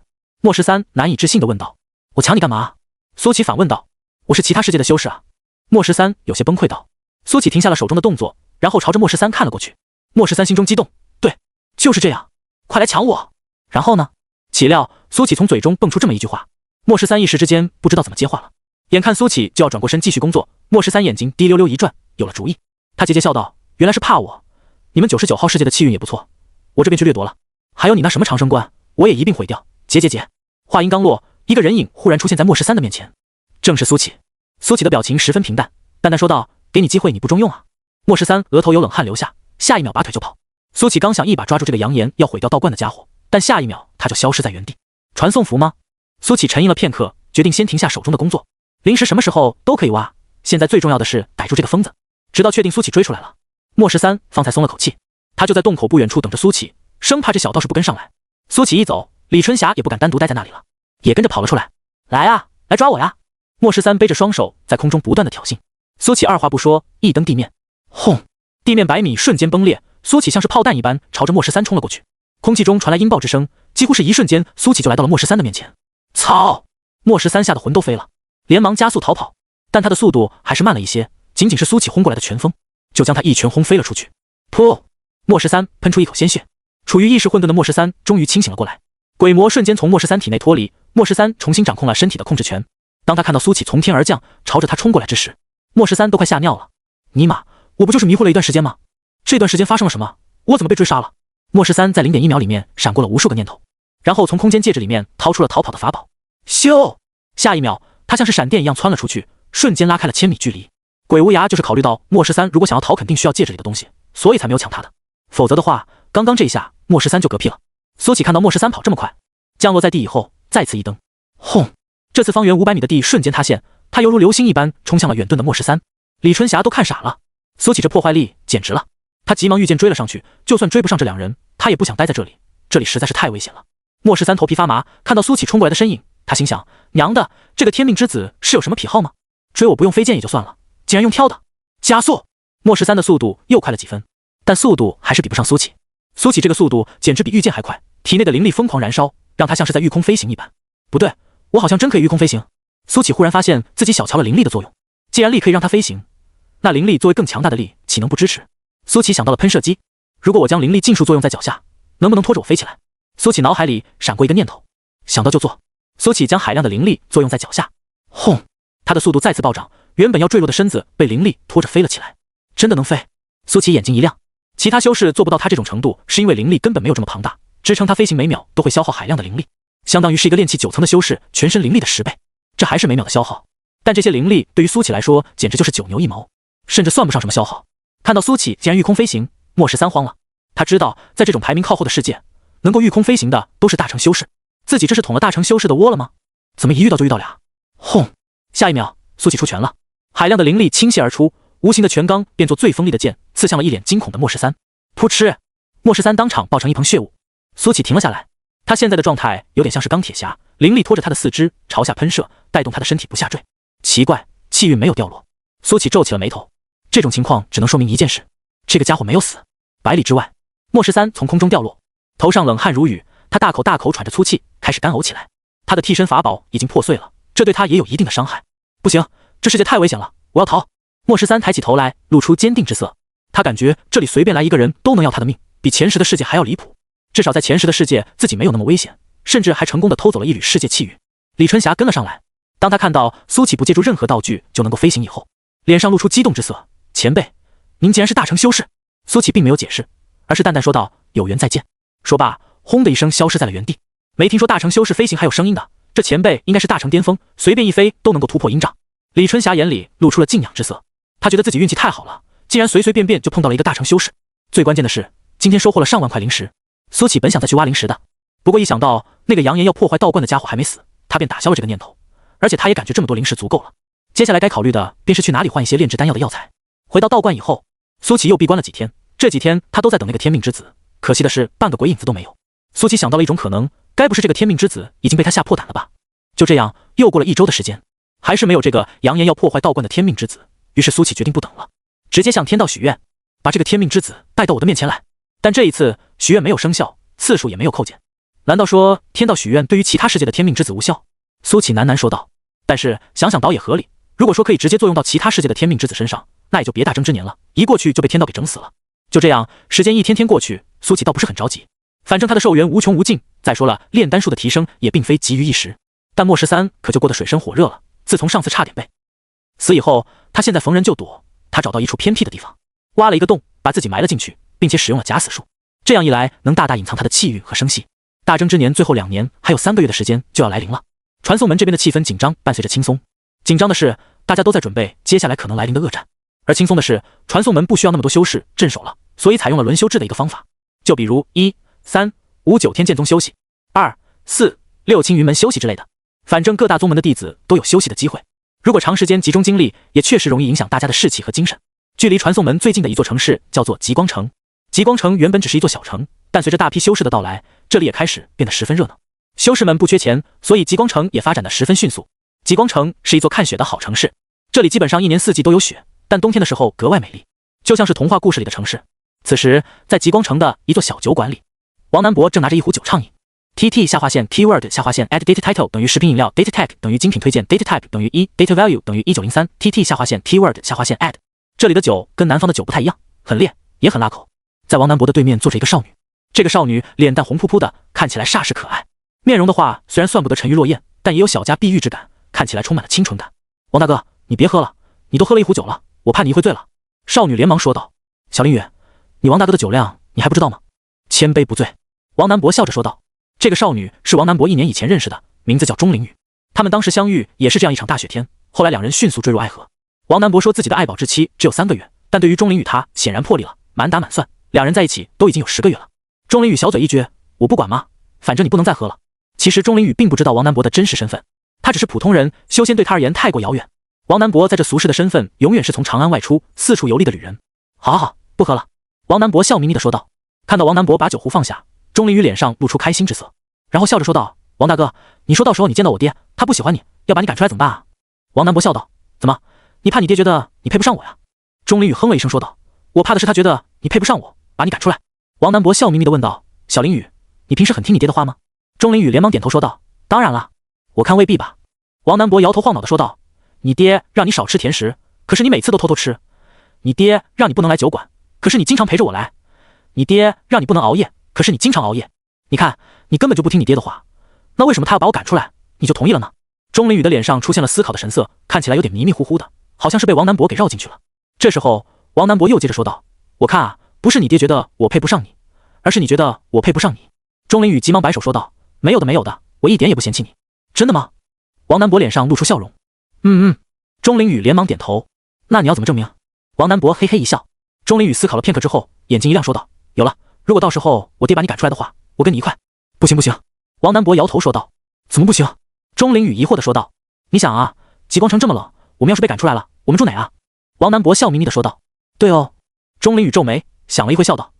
莫十三难以置信地问道。我抢你干嘛？苏乞反问道。我是其他世界的修士啊。莫十三有些崩溃道。苏乞停下了手中的动作，然后朝着莫十三看了过去。莫十三心中激动，对，就是这样，快来抢我。然后呢？岂料苏乞从嘴中蹦出这么一句话，莫十三一时之间不知道怎么接话了。眼看苏乞就要转过身继续工作，莫十三眼睛滴溜溜一转，有了主意。他桀桀笑道，原来是怕我，你们99号世界的气运也不错，我这边去掠夺了，还有你那什么长生观，我也一并毁掉。结。话音刚落，一个人影忽然出现在莫十三的面前，正是苏乞。苏乞的表情十分平淡，淡淡说道，给你机会你不中用啊。莫十三额头有冷汗流下，下一秒拔腿就跑。苏乞刚想一把抓住这个扬言要毁掉道观的家伙，但下一秒他就消失在原地。传送符吗？苏乞沉吟了片刻，决定先停下手中的工作。灵石什么时候都可以挖，现在最重要的是逮住这个疯子。直到确定苏乞追出来了，莫十三方才松了口气。他就在洞口不远处等着苏乞，生怕这小道士不跟上来。苏乞一走，李春霞也不敢单独待在那里了，也跟着跑了出来。来啊，来抓我呀！莫十三背着双手在空中不断的挑衅。苏乞二话不说，一蹬地面，轰！地面100米瞬间崩裂，苏乞像是炮弹一般朝着莫十三冲了过去。空气中传来音爆之声，几乎是一瞬间，苏乞就来到了莫十三的面前。操！莫十三吓得魂都飞了，连忙加速逃跑，但他的速度还是慢了一些，仅仅是苏乞轰过来的拳风，就将他一拳轰飞了出去。噗！莫十三喷出一口鲜血，处于意识混沌的莫十三终于清醒了过来。鬼魔瞬间从莫十三体内脱离，莫十三重新掌控了身体的控制权。当他看到苏乞从天而降，朝着他冲过来之时，莫十三都快吓尿了。尼玛，我不就是迷糊了一段时间吗？这段时间发生了什么？我怎么被追杀了？莫十三在0.1秒里面闪过了无数个念头，然后从空间戒指里面掏出了逃跑的法宝。咻！下一秒，他像是闪电一样窜了出去，瞬间拉开了1000米距离。鬼无涯就是考虑到莫十三如果想要逃，肯定需要戒指里的东西，所以才没有抢他的。否则的话，刚刚这一下莫十三就嗝屁了。苏乞看到莫十三跑这么快，降落在地以后，再次一蹬，轰！这次方圆500米的地瞬间塌陷，他犹如流星一般冲向了远遁的莫十三。李春霞都看傻了，苏乞这破坏力简直了。他急忙御剑追了上去，就算追不上这两人，他也不想待在这里，这里实在是太危险了。莫十三头皮发麻，看到苏乞冲过来的身影，他心想，娘的，这个天命之子是有什么癖好吗？追我不用飞剑也就算了，竟然用跳的。加速！莫十三的速度又快了几分，但速度还是比不上苏乞。苏乞这个速度简直比御剑还快，体内的灵力疯狂燃烧，让他像是在御空飞行一般。不对，我好像真可以御空飞行。苏乞忽然发现自己小瞧了灵力的作用，既然力可以让他飞行，那灵力作为更强大的力，岂能不支持？苏乞想到了喷射机，如果我将灵力尽数作用在脚下，能不能拖着我飞起来？苏乞脑海里闪过一个念头，想到就做。苏乞将海量的灵力作用在脚下，轰！他的速度再次暴涨，原本要坠落的身子被灵力拖着飞了起来。真的能飞？苏乞眼睛一亮，其他修士做不到他这种程度，是因为灵力根本没有这么庞大，支撑他飞行每秒都会消耗海量的灵力，相当于是一个炼气9层的修士全身灵力的10倍，这还是每秒的消耗。但这些灵力对于苏乞来说简直就是9牛1毛，甚至算不上什么消耗。看到苏乞竟然御空飞行，莫十三慌了。他知道在这种排名靠后的世界，能够御空飞行的都是大成修士，自己这是捅了大成修士的窝了吗？怎么一遇到就遇到俩？轰！下一秒，苏乞出拳了，海量的灵力倾泻而出，无形的拳罡变作最锋利的剑，刺向了一脸惊恐的莫十三。噗嗤！莫十三当场爆成一盆血雾。苏乞停了下来，他现在的状态有点像是钢铁侠，灵力拖着他的四肢朝下喷射，带动他的身体不下坠。奇怪，气运没有掉落。苏乞皱起了眉头，这种情况只能说明一件事，这个家伙没有死。百里之外，莫十三从空中掉落，头上冷汗如雨，他大口大口喘着粗气，开始干呕起来。他的替身法宝已经破碎了，这对他也有一定的伤害。不行，这世界太危险了，我要逃。莫十三抬起头来，露出坚定之色。他感觉这里随便来一个人都能要他的命，比前10的世界还要离谱。至少在前10的世界自己没有那么危险，甚至还成功的偷走了一缕世界气运。李春霞跟了上来，当他看到苏乞不借助任何道具就能够飞行以后，脸上露出激动之色。前辈，您竟然是大成修士？苏乞并没有解释，而是淡淡说道，有缘再见。说罢，轰的一声消失在了原地。没听说大成修士飞行还有声音的，这前辈应该是大成巅峰，随便一飞都能够突破音障。李春霞眼里露出了敬仰之色，她觉得自己运气太好了，竟然随随便便就碰到了一个大成修士。最关键的是，今天收获了上万块灵石。苏启本想再去挖灵石的，不过一想到那个扬言要破坏道观的家伙还没死，他便打消了这个念头。而且他也感觉这么多灵石足够了，接下来该考虑的便是去哪里换一些炼制丹药的药材。回到道观以后，苏启又闭关了几天，这几天他都在等那个天命之子，可惜的是半个鬼影子都没有。苏启想到了一种可能，该不是这个天命之子已经被他吓破胆了吧？就这样，又过了1周的时间，还是没有这个扬言要破坏道观的天命之子。于是苏启决定不等了，直接向天道许愿，把这个天命之子带到我的面前来。但这一次许愿没有生效，次数也没有扣减。难道说天道许愿对于其他世界的天命之子无效？苏启喃喃说道。但是想想倒也合理，如果说可以直接作用到其他世界的天命之子身上，那也就别大争之年了，一过去就被天道给整死了。就这样，时间一天天过去，苏启倒不是很着急，反正他的寿元无穷无尽。再说了，炼丹术的提升也并非急于一时。但莫13可就过得水深火热了，自从上次差点被死以后，他现在逢人就躲。他找到一处偏僻的地方，挖了一个洞，把自己埋了进去，并且使用了假死术。这样一来，能大大隐藏他的气运和生息。大争之年最后2年，还有3个月的时间就要来临了。传送门这边的气氛紧张，伴随着轻松。紧张的是，大家都在准备接下来可能来临的恶战；而轻松的是，传送门不需要那么多修士镇守了，所以采用了轮休制的一个方法。就比如1、3、5、9天剑宗休息，2、4、6青云门休息之类的。反正各大宗门的弟子都有休息的机会。如果长时间集中精力，也确实容易影响大家的士气和精神。距离传送门最近的一座城市叫做极光城。极光城原本只是一座小城，但随着大批修士的到来，这里也开始变得十分热闹。修士们不缺钱，所以极光城也发展得十分迅速。极光城是一座看雪的好城市，这里基本上1年4季都有雪，但冬天的时候格外美丽，就像是童话故事里的城市。此时，在极光城的一座小酒馆里，王南博正拿着一壶酒畅饮。TT 下划线 Keyword 下划线 Add Data Title 等于食品饮料 Data Tag 等于精品推荐 Data Type 等于1 Data Value 等于1903 TT 下划线 Keyword 下划线 Add。 这里的酒跟南方的酒不太一样，很烈，也很辣口。在王南博的对面坐着一个少女，这个少女脸蛋红扑扑的，看起来煞是可爱。面容的话虽然算不得沉鱼落雁，但也有小家碧玉之感，看起来充满了清纯感。王大哥，你别喝了，你都喝了一壶酒了，我怕你一会醉了。少女连忙说道。小林宇，你王大哥的酒量你还不知道吗？千杯不醉。王南博笑着说道。这个少女是王南博1年以前认识的，名字叫钟灵雨。他们当时相遇也是这样一场大雪天，后来2人迅速坠入爱河。王南博说自己的爱宝之期只有3个月，但对于钟灵雨他显然破例了，满打满算2人在一起都已经有10个月了。钟灵雨小嘴一撅，我不管吗？反正你不能再喝了。其实钟灵雨并不知道王南博的真实身份，他只是普通人，修仙对他而言太过遥远。王南博在这俗世的身份永远是从长安外出四处游历的旅人。好好好，不喝了。王南博笑眯眯地说道。看到王南博把酒壶放下，钟灵雨脸上露出开心之色，然后笑着说道，王大哥，你说到时候你见到我爹，他不喜欢你，要把你赶出来怎么办啊？王南博笑道，怎么，你怕你爹觉得你配不上我呀？钟灵雨哼了一声说道，我怕的是他觉得你配不上我，把你赶出来。王南博笑眯眯地问道，小林雨，你平时很听你爹的话吗？钟灵雨连忙点头说道，当然了，我看未必吧。王南博摇头晃脑地说道，你爹让你少吃甜食，可是你每次都偷偷吃。你爹让你不能来酒馆，可是你经常陪着我来。你爹让你不能熬夜，可是你经常熬夜。你看，你根本就不听你爹的话，那为什么他要把我赶出来，你就同意了呢？钟灵雨的脸上出现了思考的神色，看起来有点迷迷糊糊的，好像是被王南博给绕进去了。这时候，王南博又接着说道，我看啊，不是你爹觉得我配不上你，而是你觉得我配不上你。钟灵雨急忙摆手说道，没有的没有的，我一点也不嫌弃你。真的吗？王南博脸上露出笑容。钟灵雨连忙点头。那你要怎么证明？王南博嘿嘿一笑。钟灵雨思考了片刻之后，眼睛一亮说道，有了，如果到时候我爹把你赶出来的话，我跟你一块。不行不行。王南博摇头说道。怎么不行？钟灵雨疑惑地说道。你想啊，极光城这么冷，我们要是被赶出来了，我们住哪啊？王南博笑眯眯地说道。对哦。钟灵雨皱眉想了一会笑道，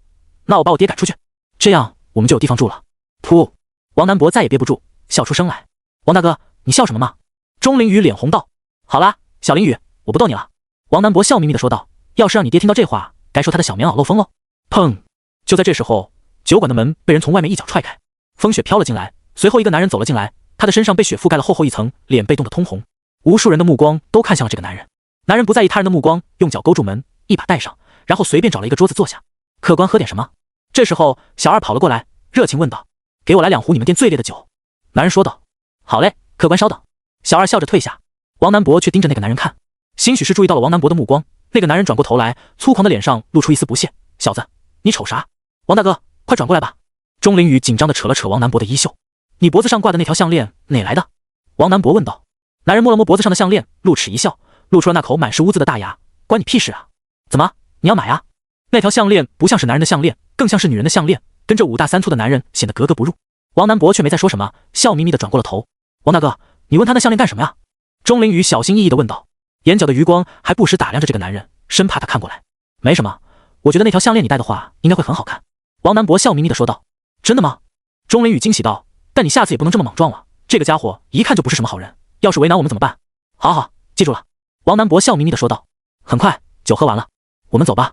那我把我爹赶出去，这样我们就有地方住了。噗！王南博再也憋不住，笑出声来。王大哥，你笑什么嘛？钟灵雨脸红道。好啦，小林雨，我不逗你了。王南博笑眯眯地说道，要是让你爹听到这话，该说他的小棉袄漏风喽。砰！就在这时候，酒馆的门被人从外面一脚踹开，风雪飘了进来，随后一个男人走了进来，他的身上被雪覆盖了厚厚一层，脸被冻得通红。无数人的目光都看向了这个男人。男人不在意他人的目光，用脚勾住门，一把带上，然后随便找了一个桌子坐下。客官喝点什么？这时候小二跑了过来，热情问道，给我来2壶你们店最烈的酒。男人说道，好嘞，客官稍等。小二笑着退下。王南博却盯着那个男人看，兴许是注意到了王南博的目光，那个男人转过头来，粗狂的脸上露出一丝不屑，小子，你瞅啥？王大哥，快转过来吧。钟灵雨紧张地扯了扯王南博的衣袖，你脖子上挂的那条项链哪来的？王南博问道。男人摸了摸脖子上的项链，露齿一笑，露出了那口满是污渍的大牙，关你屁事啊？怎么，你要买啊？那条项链不像是男人的项链，更像是女人的项链，跟这5大3粗的男人显得格格不入。王南博却没再说什么，笑眯眯地转过了头。王大哥，你问他那项链干什么呀？钟灵雨小心翼翼地问道，眼角的余光还不时打量着这个男人，生怕他看过来。没什么，我觉得那条项链你戴的话应该会很好看。王南博笑眯眯地说道。真的吗？钟灵雨惊喜道，但你下次也不能这么莽撞了，这个家伙一看就不是什么好人，要是为难我们怎么办？好好，记住了。王南博笑眯眯地说道。很快，酒喝完了，我们走吧。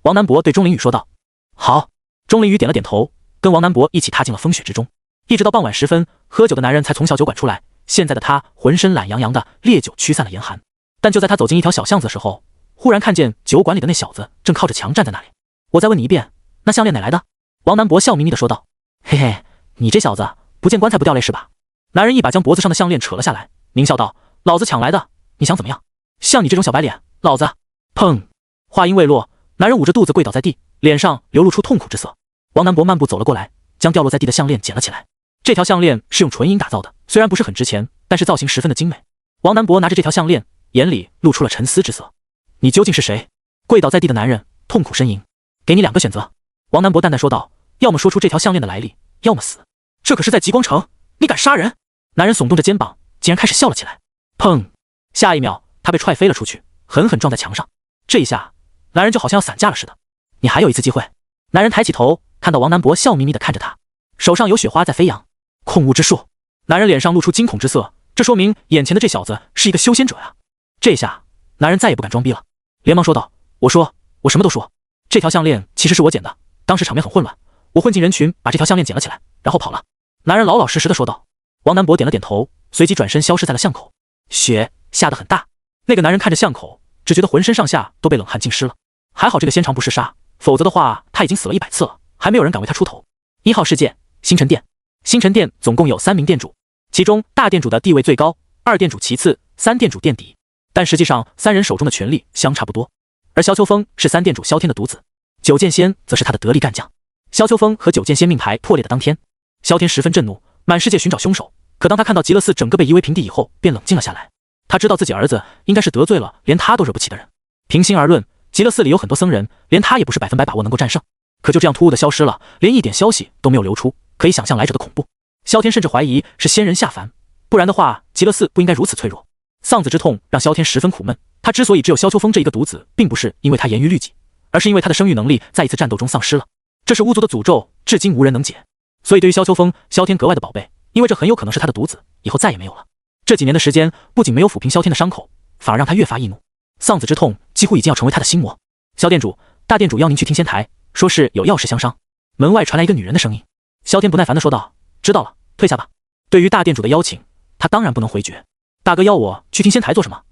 王南博对钟灵雨说道。好。钟灵雨点了点头，跟王南博一起踏进了风雪之中。一直到傍晚时分，喝酒的男人才从小酒馆出来。现在的他浑身懒洋洋的，烈酒驱散了严寒。但就在他走进一条小巷子的时候，忽然看见酒馆里的那小子正靠着墙站在那里。我再问你一遍，那项链哪来的？王南博笑眯眯地说道。嘿嘿，你这小子不见棺材不掉泪是吧？男人一把将脖子上的项链扯了下来，狞笑道，老子抢来的，你想怎么样？像你这种小白脸，老子……砰！话音未落，男人捂着肚子跪倒在地，脸上流露出痛苦之色。王南博漫步走了过来，将掉落在地的项链捡了起来。这条项链是用纯银打造的，虽然不是很值钱，但是造型十分的精美。王南博拿着这条项链，眼里露出了沉思之色。你究竟是谁？跪倒在地的男人痛苦呻吟。给你2个选择。王南博淡淡说道，要么说出这条项链的来历，要么死。这可是在极光城，你敢杀人？男人耸动着肩膀，竟然开始笑了起来。砰！下一秒，他被踹飞了出去，狠狠撞在墙上。这一下，男人就好像要散架了似的。你还有一次机会。男人抬起头，看到王南博笑眯眯地看着他，手上有雪花在飞扬。控物之术。男人脸上露出惊恐之色，这说明眼前的这小子是一个修仙者呀。这下，男人再也不敢装逼了，连忙说道，我什么都说。这条项链其实是我捡的，当时场面很混乱，我混进人群把这条项链捡了起来，然后跑了。男人老老实实的说道。王南博点了点头，随即转身消失在了巷口。雪下得很大，那个男人看着巷口，只觉得浑身上下都被冷汗浸湿了。还好这个仙长不是杀，否则的话他已经死了100次了，还没有人敢为他出头。1号事件，星辰殿。星辰殿总共有3名殿主，其中大殿主的地位最高，2殿主其次，3殿主垫底。但实际上3人手中的权力相差不多，而萧秋风是3殿主萧天的独子，九剑仙则是他的得力干将。萧秋风和九剑仙命牌破裂的当天，萧天十分震怒，满世界寻找凶手。可当他看到极乐寺整个被夷为平地以后，便冷静了下来。他知道自己儿子应该是得罪了连他都惹不起的人。平心而论，极乐寺里有很多僧人，连他也不是100%把握能够战胜。可就这样突兀的消失了，连一点消息都没有流出，可以想象来者的恐怖。萧天甚至怀疑是仙人下凡，不然的话，极乐寺不应该如此脆弱。丧子之痛让萧天十分苦闷。他之所以只有萧秋风这一个独子，并不是因为他严于律己，而是因为他的生育能力在一次战斗中丧失了。这是巫族的诅咒，至今无人能解。所以对于萧秋风，萧天格外的宝贝，因为这很有可能是他的独子，以后再也没有了。这几年的时间，不仅没有抚平萧天的伤口，反而让他越发易怒。丧子之痛几乎已经要成为他的心魔。萧殿主，大殿主邀您去听仙台，说是有要事相商。门外传来一个女人的声音。萧天不耐烦地说道，知道了，退下吧。对于大殿主的邀请，他当然不能回绝。大哥邀我去听仙台做什么？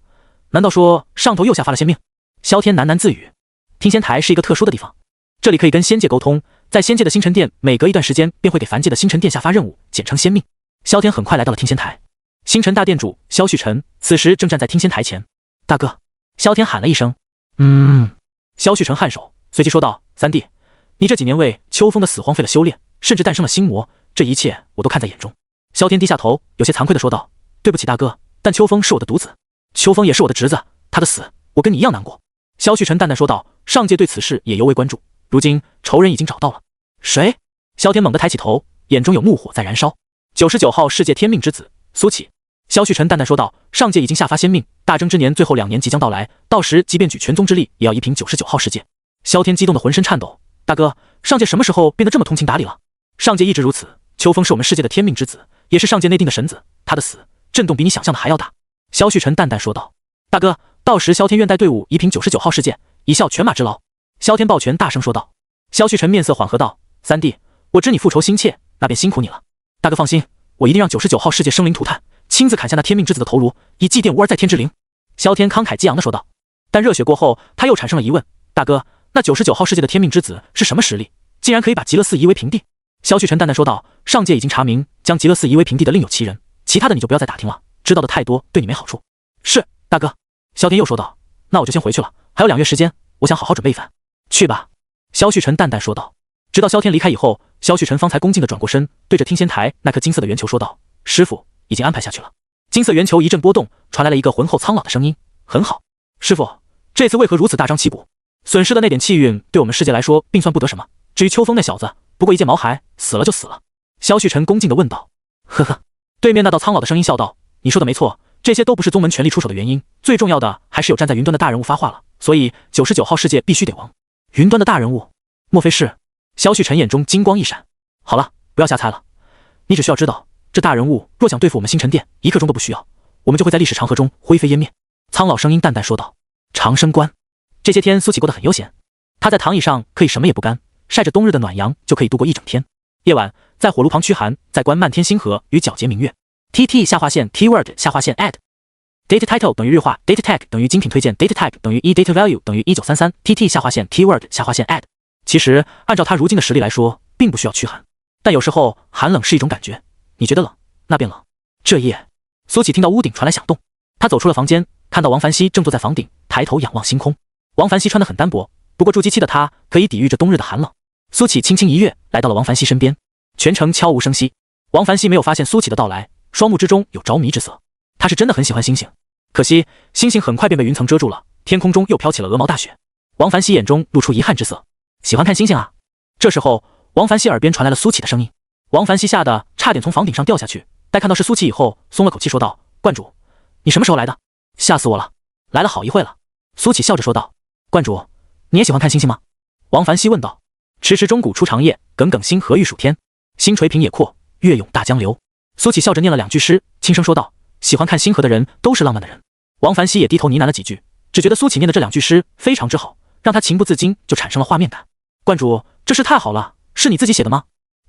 难道说上头又下发了仙命？萧天喃喃自语。听仙台是一个特殊的地方，这里可以跟仙界沟通，在仙界的星辰殿，每隔一段时间便会给凡界的星辰殿下发任务，简称仙命。萧天很快来到了听仙台。星辰大殿主萧旭晨此时正站在听仙台前。大哥，萧天喊了一声。萧旭晨颔首，随即说道，三弟，你这几年为秋风的死荒废了修炼，甚至诞生了心魔，这一切我都看在眼中。萧天低下头，有些惭愧地说道，对不起大哥，但秋风是我的独子，秋风也是我的侄子，他的死我跟你一样难过。萧旭晨淡淡说道，上界对此事也尤为关注，如今仇人已经找到了。谁？萧天猛地抬起头，眼中有怒火在燃烧。99号世界天命之子苏启。萧旭晨淡淡说道，上界已经下发仙命，大征之年最后2年即将到来，到时即便举全宗之力，也要移平99号世界。萧天激动的浑身颤抖，大哥，上界什么时候变得这么通情达理了？上界一直如此，秋风是我们世界的天命之子，也是上界内定的神子，他的死震动比你想象的还要大。萧旭晨淡淡说道，大哥，到时萧天愿带队伍移平99号世界，以效犬马之劳。萧天抱拳大声说道。萧旭晨面色缓和道，三弟，我知你复仇心切，那便辛苦你了。大哥放心，我一定让99号世界生灵涂炭，亲自砍下那天命之子的头颅，以祭奠无儿在天之灵。萧天慷慨激昂地说道。但热血过后，他又产生了疑问，大哥，那99号世界的天命之子是什么实力，竟然可以把极乐寺夷为平地？萧旭晨淡淡说道，上界已经查明，将极乐寺夷为平地的另有其人，其他的你就不要再打听了，知道的太多对你没好处。是，大哥。萧天又说道，那我就先回去了，还有2月时间，我想好好准备一番。去吧。萧旭晨淡淡说道。直到萧天离开以后，萧旭晨方才恭敬地转过身，对着听仙台那颗金色的圆球说道，师傅已经安排下去了。金色圆球一阵波动，传来了一个浑厚苍老的声音，很好。师傅，这次为何如此大张旗鼓？损失的那点气运对我们世界来说并算不得什么。至于秋风那小子，不过一介毛孩，死了就死了。萧旭晨恭敬地问道。呵呵，对面那道苍老的声音笑道，你说的没错，这些都不是宗门全力出手的原因，最重要的还是有站在云端的大人物发话了，所以99号世界必须得亡。云端的大人物，莫非是？萧旭晨眼中金光一闪。好了，不要瞎猜了，你只需要知道，这大人物若想对付我们星辰殿，1刻钟都不需要，我们就会在历史长河中灰飞烟灭。苍老声音淡淡说道。长生观，这些天苏启过得很悠闲，他在躺椅上可以什么也不干，晒着冬日的暖阳就可以度过一整天。夜晚在火炉旁驱寒，在观漫天星河与皎洁明月。TT 下划线 Keyword 下划线 Add Data Title 等于日化 Data Tag 等于精品推荐 Data Type 等于1 Data Value 等于1933 TT 下划线 Keyword 下划线 Add。 其实按照他如今的实力来说，并不需要驱寒，但有时候寒冷是一种感觉，你觉得冷，那便冷。这夜，苏启听到屋顶传来响动，他走出了房间，看到王凡熙正坐在房顶，抬头仰望星空。王凡熙穿得很单薄，不过筑基期的他可以抵御着冬日的寒冷。苏启轻轻一跃，来到了王凡熙身边，全程悄无声息。王凡熙没有发现苏启的到来，双目之中有着迷之色。他是真的很喜欢星星，可惜星星很快便被云层遮住了，天空中又飘起了鹅毛大雪。王凡熙眼中露出遗憾之色，喜欢看星星啊。这时候王凡熙耳边传来了苏启的声音，王凡熙吓得差点从房顶上掉下去，待看到是苏启以后，松了口气说道，观主，你什么时候来的？吓死我了，来了好一会了。苏启笑着说道，观主，你也喜欢看星星吗？王凡熙问道。迟迟钟鼓初长夜，耿耿星河欲曙天，星垂平野阔，月涌大江流。苏启笑着念了2句诗，轻声说道，喜欢看星河的人都是浪漫的人。王凡熙也低头呢喃了几句，只觉得苏启念的这2句诗非常之好，让他情不自禁就产生了画面感。观主，这诗太好了，是你自己写的吗？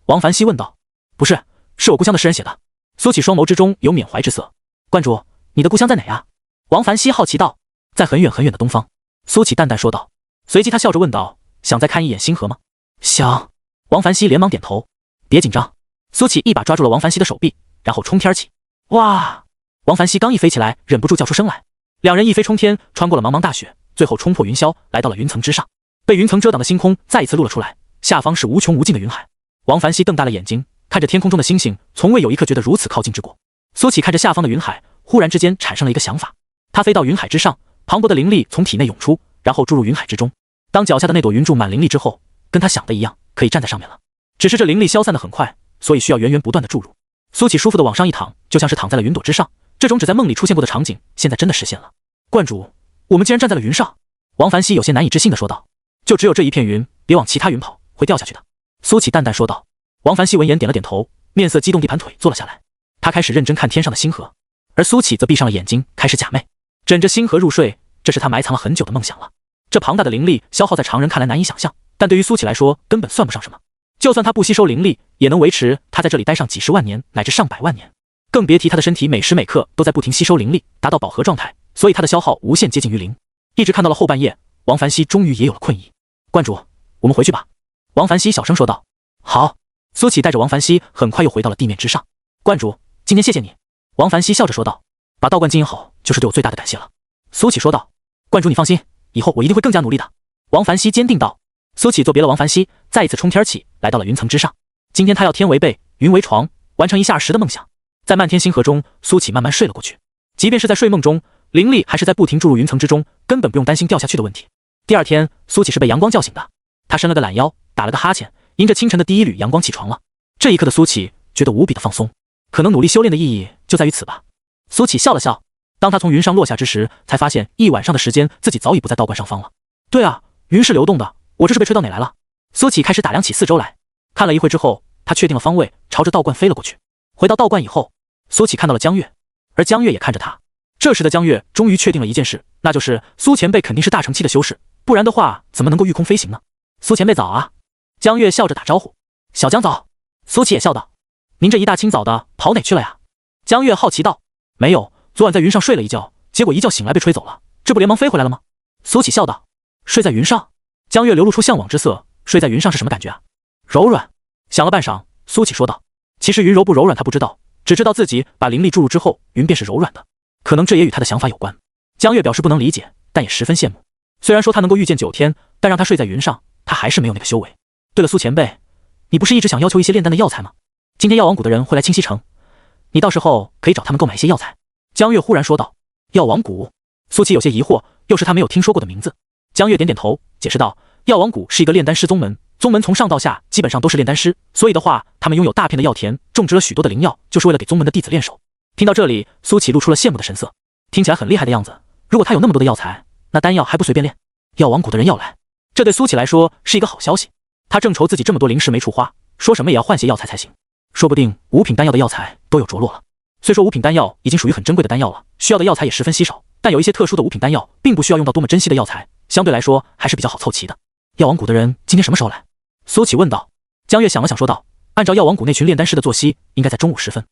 王凡熙问道。不是，是我故乡的诗人写的。苏启双眸之中有缅怀之色。观主，你的故乡在哪呀？王凡熙好奇道。在很远很远的东方。苏启淡淡说道。随即他笑着问道，想再看一眼星河吗？想。王凡熙连忙点头。别紧张。苏启一把抓住了王凡熙的手臂，然后冲天起。哇！王凡熙刚一飞起来，忍不住叫出声来。两人一飞冲天，穿过了茫茫大雪，最后冲破云霄，来到了云层之上。被云层遮挡的星空再一次露了出来，下方是无穷无尽的云海。王凡熙瞪大了眼睛，看着天空中的星星，从未有一刻觉得如此靠近之过。苏启看着下方的云海，忽然之间产生了一个想法。他飞到云海之上，磅礴的灵力从体内涌出，然后注入云海之中。当脚下的那朵云注满灵力之后，跟他想的一样，可以站在上面了。只是这灵力消散得很快，所以需要源源不断的注入。苏启舒服的往上一躺，就像是躺在了云朵之上。这种只在梦里出现过的场景，现在真的实现了。观主，我们竟然站在了云上！王凡熙有些难以置信的说道。就只有这一片云，别往其他云跑，会掉下去的。苏启淡淡说道。王凡熙闻言点了点头，面色激动地盘腿坐了下来。他开始认真看天上的星河，而苏启则闭上了眼睛，开始假寐，枕着星河入睡。这是他埋藏了很久的梦想了。这庞大的灵力消耗在常人看来难以想象，但对于苏启来说根本算不上什么。就算他不吸收灵力，也能维持他在这里待上几十万年乃至上百万年，更别提他的身体每时每刻都在不停吸收灵力，达到饱和状态，所以他的消耗无限接近于零。一直看到了后半夜，王凡熙终于也有了困意。观主，我们回去吧。王凡熙小声说道。好。苏启带着王凡熙很快又回到了地面之上。观主，今天谢谢你。王凡熙笑着说道。把道观经营好，就是对我最大的感谢了。苏启说道。观主你放心，以后我一定会更加努力的。王凡熙坚定道。苏启作别了王凡熙，再一次冲天起，来到了云层之上。今天他要天为被，云为床，完成1下10的梦想。在漫天星河中，苏启慢慢睡了过去。即便是在睡梦中，灵力还是在不停注入云层之中，根本不用担心掉下去的问题。第二天，苏启是被阳光叫醒的。他伸了个懒腰，打了个哈欠，迎着清晨的第一缕阳光起床了。这一刻的苏启觉得无比的放松，可能努力修炼的意义就在于此吧。苏启笑了笑，当他从云上落下之时，才发现1晚上的时间自己早已不在道观上方了。对啊，云是流动的，我这是被吹到哪来了？苏启开始打量起四周来，看了一会之后，他确定了方位，朝着道观飞了过去。回到道观以后，苏启看到了江月，而江月也看着他。这时的江月终于确定了一件事，那就是苏前辈肯定是大成期的修士，不然的话怎么能够御空飞行呢？苏前辈早啊！江月笑着打招呼。小江早。苏启也笑道。您这一大清早的跑哪去了呀？江月好奇道。没有，昨晚在云上睡了一觉，结果一觉醒来被吹走了，这不连忙飞回来了吗？苏启笑道。睡在云上？江月流露出向往之色，睡在云上是什么感觉啊？柔软。想了半晌，苏启说道。其实云柔不柔软他不知道，只知道自己把灵力注入之后，云便是柔软的，可能这也与他的想法有关。江月表示不能理解，但也十分羡慕。虽然说他能够御剑9天，但让他睡在云上，他还是没有那个修为。对了，苏前辈，你不是一直想要求一些炼丹的药材吗？今天药王谷的人会来清溪城，你到时候可以找他们购买一些药材。江月忽然说道。药王谷？苏启有些疑惑，又是他没有听说过的名字。江月点点头，解释道：“药王谷是一个炼丹师宗门，宗门从上到下基本上都是炼丹师，所以的话，他们拥有大片的药田，种植了许多的灵药，就是为了给宗门的弟子练手。”听到这里，苏启露出了羡慕的神色，听起来很厉害的样子。如果他有那么多的药材，那丹药还不随便炼？药王谷的人要来，这对苏启来说是一个好消息。他正愁自己这么多灵石没处花，说什么也要换些药材才行。说不定五品丹药的药材都有着落了。虽说五品丹药已经属于很珍贵的丹药了，需要的药材也十分稀少，但有一些特殊的五品丹药，并不需要用到多么珍惜的药材，相对来说还是比较好凑齐的。药王谷的人今天什么时候来？苏启问道。江月想了想说道：“按照药王谷那群炼丹师的作息，应该在中午时分。”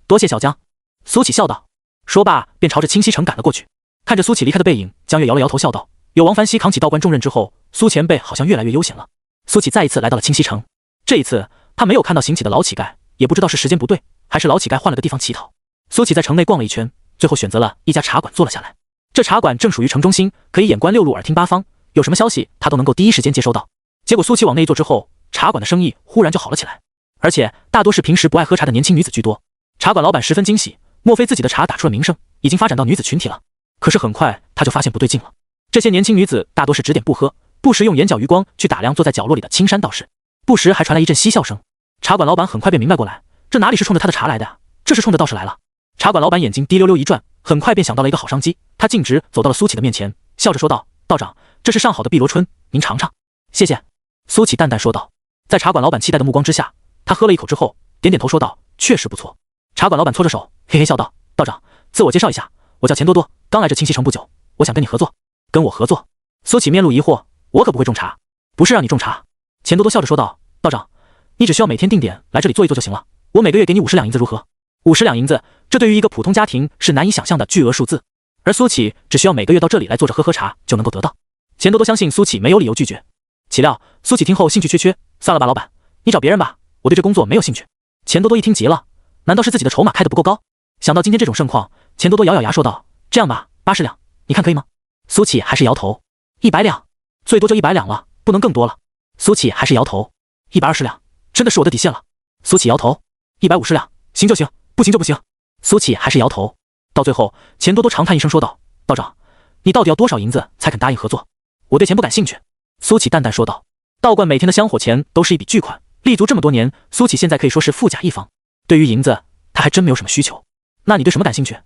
多谢小江。苏启笑道。说罢便朝着清溪城赶了过去。看着苏启离开的背影，江月摇了摇头笑道：“有王凡熙扛起道观重任之后，苏前辈好像越来越悠闲了。”苏启再一次来到了清溪城，这一次他没有看到行乞的老乞丐，也不知道是时间不对，还是老乞丐换了个地方乞讨。苏启在城内逛了一圈，最后选择了一家茶馆坐了下来。这茶馆正属于城中心，可以眼观六路，耳听八方，有什么消息他都能够第一时间接收到。结果苏启往那一坐之后，茶馆的生意忽然就好了起来，而且大多是平时不爱喝茶的年轻女子居多。茶馆老板十分惊喜，莫非自己的茶打出了名声，已经发展到女子群体了？可是很快他就发现不对劲了，这些年轻女子大多是只点不喝，不时用眼角余光去打量坐在角落里的青山道士，不时还传来一阵嬉笑声。茶馆老板很快便明白过来，这哪里是冲着他的茶来的啊，这是冲着道士来了。茶馆老板眼睛滴溜溜一转，很快便想到了一个好商机，他径直走到了苏启的面前，笑着说道：“道长，这是上好的碧螺春，您尝尝。”谢谢。苏启淡淡说道。在茶馆老板期待的目光之下，他喝了一口之后，点点头说道：“确实不错。”茶馆老板搓着手，嘿嘿笑道：“道长，自我介绍一下，我叫钱多多，刚来这清溪城不久，我想跟你合作。”跟我合作？苏启面露疑惑，我可不会种茶，不是让你种茶。钱多多笑着说道：“道长，你只需要每天定点来这里坐一坐就行了，我每个月给你50两银子如何？”50两银子，这对于一个普通家庭是难以想象的巨额数字，而苏启只需要每个月到这里来坐着喝喝茶就能够得到。钱多多相信苏启没有理由拒绝。岂料苏启听后兴趣缺缺，算了吧，老板，你找别人吧，我对这工作没有兴趣。钱多多一听急了，难道是自己的筹码开得不够高？想到今天这种盛况，钱多多咬咬牙说道：“这样吧，80两，你看可以吗？”苏启还是摇头。100两，最多就100两了，不能更多了。苏启还是摇头。120两，真的是我的底线了。苏启摇头。150两，行就行，不行就不行。苏启还是摇头。到最后，钱多多长叹一声说道：“道长，你到底要多少银子才肯答应合作？我对钱不感兴趣。”苏启淡淡说道。道观每天的香火钱都是一笔巨款，立足这么多年，苏启现在可以说是富甲一方。对于银子，他还真没有什么需求。那你对什么感兴趣？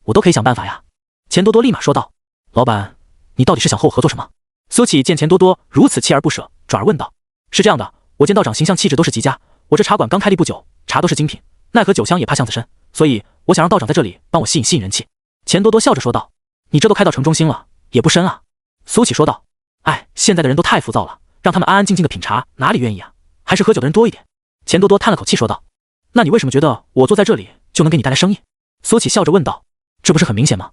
我都可以想办法呀。钱多多立马说道。老板，你到底是想和我合作什么？苏启见钱多多如此锲而不舍，转而问道。是这样的，我见道长形象气质都是极佳，我这茶馆刚开立不久，茶都是精品，奈何酒香也怕巷子深，所以我想让道长在这里帮我吸引人气。钱多多笑着说道。你这都开到城中心了，也不深啊。苏启说道。哎，现在的人都太浮躁了，让他们安安静静的品茶，哪里愿意啊？还是喝酒的人多一点。钱多多叹了口气说道。那你为什么觉得我坐在这里就能给你带来生意？苏启笑着问道。这不是很明显吗？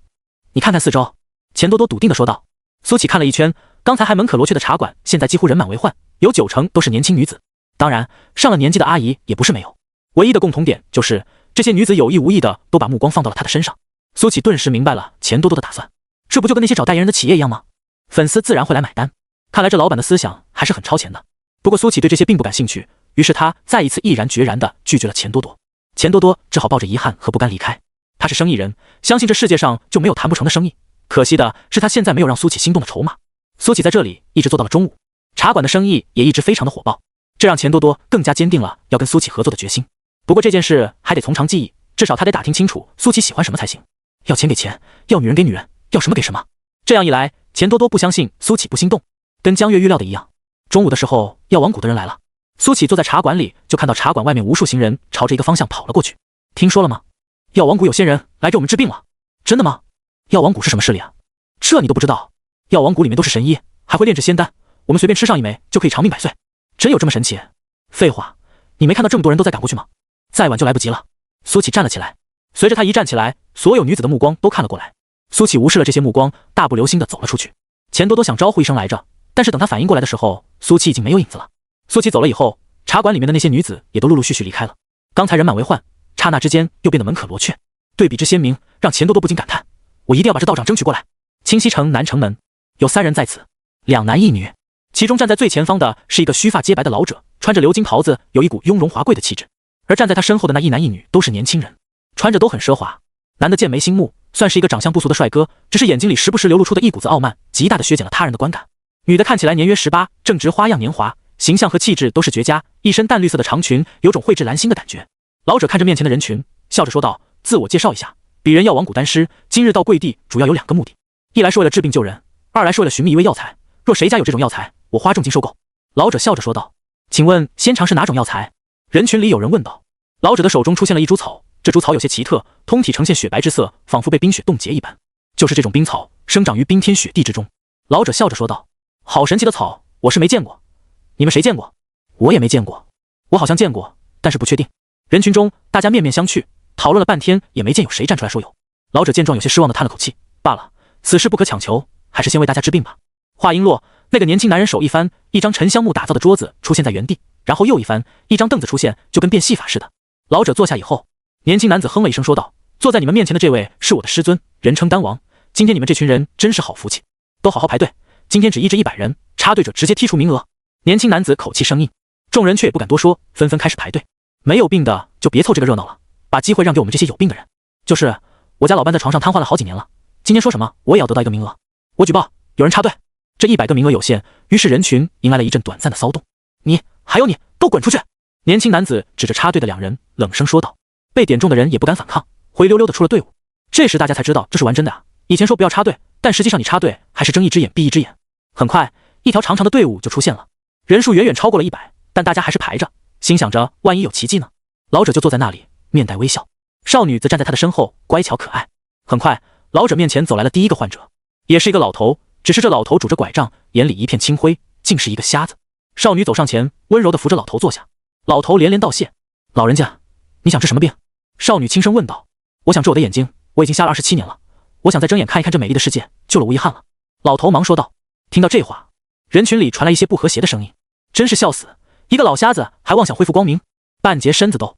你看看四周。钱多多笃定的说道。苏启看了一圈，刚才还门可罗雀的茶馆，现在几乎人满为患，有90%都是年轻女子。当然，上了年纪的阿姨也不是没有，唯一的共同点就是这些女子有意无意的都把目光放到了他的身上。苏启顿时明白了钱多多的打算，这不就跟那些找代言人的企业一样吗？粉丝自然会来买单。看来这老板的思想还是很超前的。不过苏启对这些并不感兴趣，于是他再一次毅然决然地拒绝了钱多多。钱多多只好抱着遗憾和不甘离开。他是生意人，相信这世界上就没有谈不成的生意。可惜的是他现在没有让苏启心动的筹码。苏启在这里一直做到了中午，茶馆的生意也一直非常的火爆，这让钱多多更加坚定了要跟苏启合作的决心。不过这件事还得从长计议，至少他得打听清楚苏启喜欢什么才行。要钱给钱，要女人给女人，要什么给什么。这样一来，钱多多不相信苏启不心动。跟江月预料的一样，中午的时候药王谷的人来了。苏启坐在茶馆里，就看到茶馆外面无数行人朝着一个方向跑了过去。听说了吗？药王谷有仙人来给我们治病了。真的吗？药王谷是什么势力啊？这你都不知道？药王谷里面都是神医，还会炼制仙丹，我们随便吃上一枚就可以长命百岁，真有这么神奇？废话，你没看到这么多人都在赶过去吗？再晚就来不及了。苏启站了起来，随着他一站起来，所有女子的目光都看了过来。苏启无视了这些目光，大步流星地走了出去。钱多多想招呼一声来着，但是等他反应过来的时候，苏启已经没有影子了。苏启走了以后，茶馆里面的那些女子也都陆陆续续离开了。刚才人满为患，刹那之间又变得门可罗雀，对比之鲜明，让钱多多不禁感叹：我一定要把这道长争取过来。清溪城南城门有3人在此，2男1女，其中站在最前方的是一个须发皆白的老者，穿着鎏金袍子，有一股雍容华贵的气质。而站在他身后的那1男1女都是年轻人，穿着都很奢华。男的剑眉星目，算是一个长相不俗的帅哥，只是眼睛里时不时流露出的一股子傲慢，极大的削减了他人的观感。女的看起来年约18，正值花样年华，形象和气质都是绝佳，一身淡绿色的长裙，有种蕙质兰心的感觉。老者看着面前的人群，笑着说道：“自我介绍一下，鄙人药王古丹师，今日到贵地主要有2个目的，一来是为了治病救人，二来是为了寻觅一味药材。若谁家有这种药材，我花重金收购。”老者笑着说道：“请问先尝是哪种药材？”人群里有人问道。老者的手中出现了一株草，这株草有些奇特，通体呈现雪白之色，仿佛被冰雪冻结一般。就是这种冰草，生长于冰天雪地之中。老者笑着说道：“好神奇的草，我是没见过。你们谁见过？”“我也没见过。”“我好像见过，但是不确定。”人群中大家面面相觑，讨论了半天也没见有谁站出来说有。老者见状有些失望地叹了口气：“罢了，此事不可强求，还是先为大家治病吧。”话音落，那个年轻男人手一翻，一张沉香木打造的桌子出现在原地，然后又一翻，一张凳子出现，就跟变戏法似的。老者坐下以后，年轻男子哼了一声说道：“坐在你们面前的这位是我的师尊，人称丹王。今天你们这群人真是好福气，都好好排队，今天只医治100人，插队者直接剔除名额。”年轻男子口气生硬，众人却也不敢多说，纷纷开始排队。没有病的就别凑这个热闹了，把机会让给我们这些有病的人。就是我家老伴在床上瘫痪了好几年了，今天说什么我也要得到1个名额。我举报有人插队，这100个名额有限，于是人群迎来了一阵短暂的骚动。你还有你，都滚出去！年轻男子指着插队的2人冷声说道。被点中的人也不敢反抗，灰溜溜的出了队伍。这时大家才知道这是玩真的啊！以前说不要插队，但实际上你插队还是睁一只眼闭一只眼。很快，一条长长的队伍就出现了，人数远远超过了100，但大家还是排着，心想着万一有奇迹呢。老者就坐在那里，面带微笑，少女则站在他的身后，乖巧可爱。很快，老者面前走来了第一个患者，也是一个老头，只是这老头拄着拐杖，眼里一片青灰，竟是一个瞎子。少女走上前，温柔地扶着老头坐下。老头连连道谢：“老人家，你想治什么病？”少女轻声问道：“我想治我的眼睛，我已经瞎了27年了，我想再睁眼看一看这美丽的世界，救了无遗憾了。”老头忙说道。听到这话，人群里传来一些不和谐的声音：“真是笑死，一个老瞎子还妄想恢复光明，半截身子都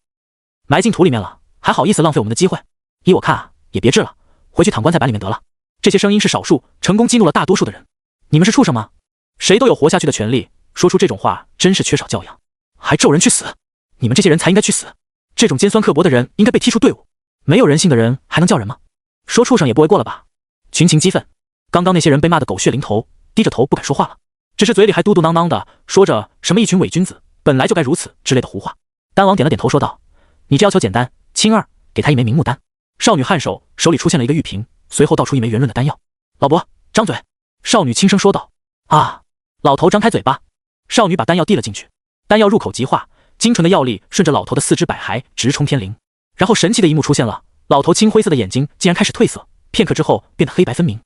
埋进土里面了，还好意思浪费我们的机会。依我看啊，也别治了，回去躺棺材板里面得了。”这些声音是少数，成功激怒了大多数的人。你们是畜生吗？谁都有活下去的权利，说出这种话真是缺少教养，还咒人去死！你们这些人才应该去死！这种尖酸刻薄的人应该被踢出队伍。没有人性的人还能叫人吗？说畜生也不为过了吧？群情激愤，刚刚那些人被骂得狗血淋头，低着头不敢说话了，只是嘴里还嘟嘟囔囔的说着什么一群伪君子本来就该如此之类的胡话。丹王点了点头说道：“你这要求简单，青儿，给他一枚明目丹。”少女颔首，手里出现了一个玉瓶，随后倒出一枚圆润的丹药。老伯，张嘴！少女轻声说道。啊！老头张开嘴巴，少女把丹药递了进去，丹药入口即化，精纯的药力顺着老头的4肢百骸直冲天灵。然后神奇的一幕出现了，老头青灰色的眼睛竟然开始褪色，片刻之后变得黑白分明。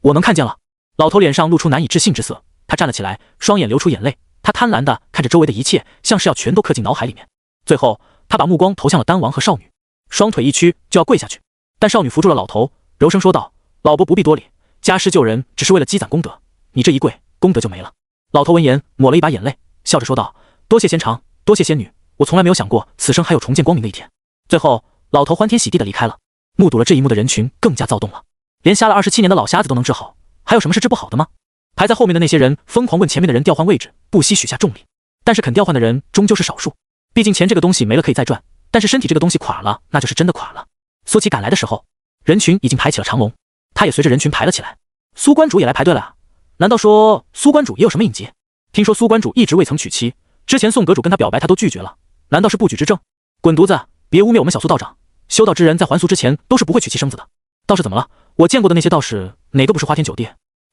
我能看见了。老头脸上露出难以置信之色，他站了起来，双眼流出眼泪，他贪婪地看着周围的一切，像是要全都刻进脑海里面。最后他把目光投向了丹王和少女，双腿一屈就要跪下去，但少女扶住了老头，柔声说道：“老伯不必多礼，家师救人只是为了积攒功德，你这一跪，功德就没了。”老头闻言抹了一把眼泪，笑着说道：“多谢仙长，多谢仙女，我从来没有想过此生还有重见光明的一天。”最后老头欢天喜地地离开了。目睹了这一幕的人群更加躁动了，连瞎了27年的老瞎子都能治好，还有什么是治不好的吗？排在后面的那些人疯狂问前面的人调换位置，不惜许下重礼，但是肯调换的人终究是少数。毕竟钱这个东西没了可以再赚，但是身体这个东西垮了，那就是真的垮了。苏琪赶来的时候，人群已经排起了长龙，他也随着人群排了起来。苏关主也来排队了啊？难道说苏关主也有什么隐疾？听说苏关主一直未曾娶妻，之前宋阁主跟他表白他都拒绝了，难道是不举之症？滚犊子，别污蔑我们小苏道长，修道之人在还俗之前都是不会娶妻生子的。道士怎么了？我见过的那些道士哪个不是花天酒地？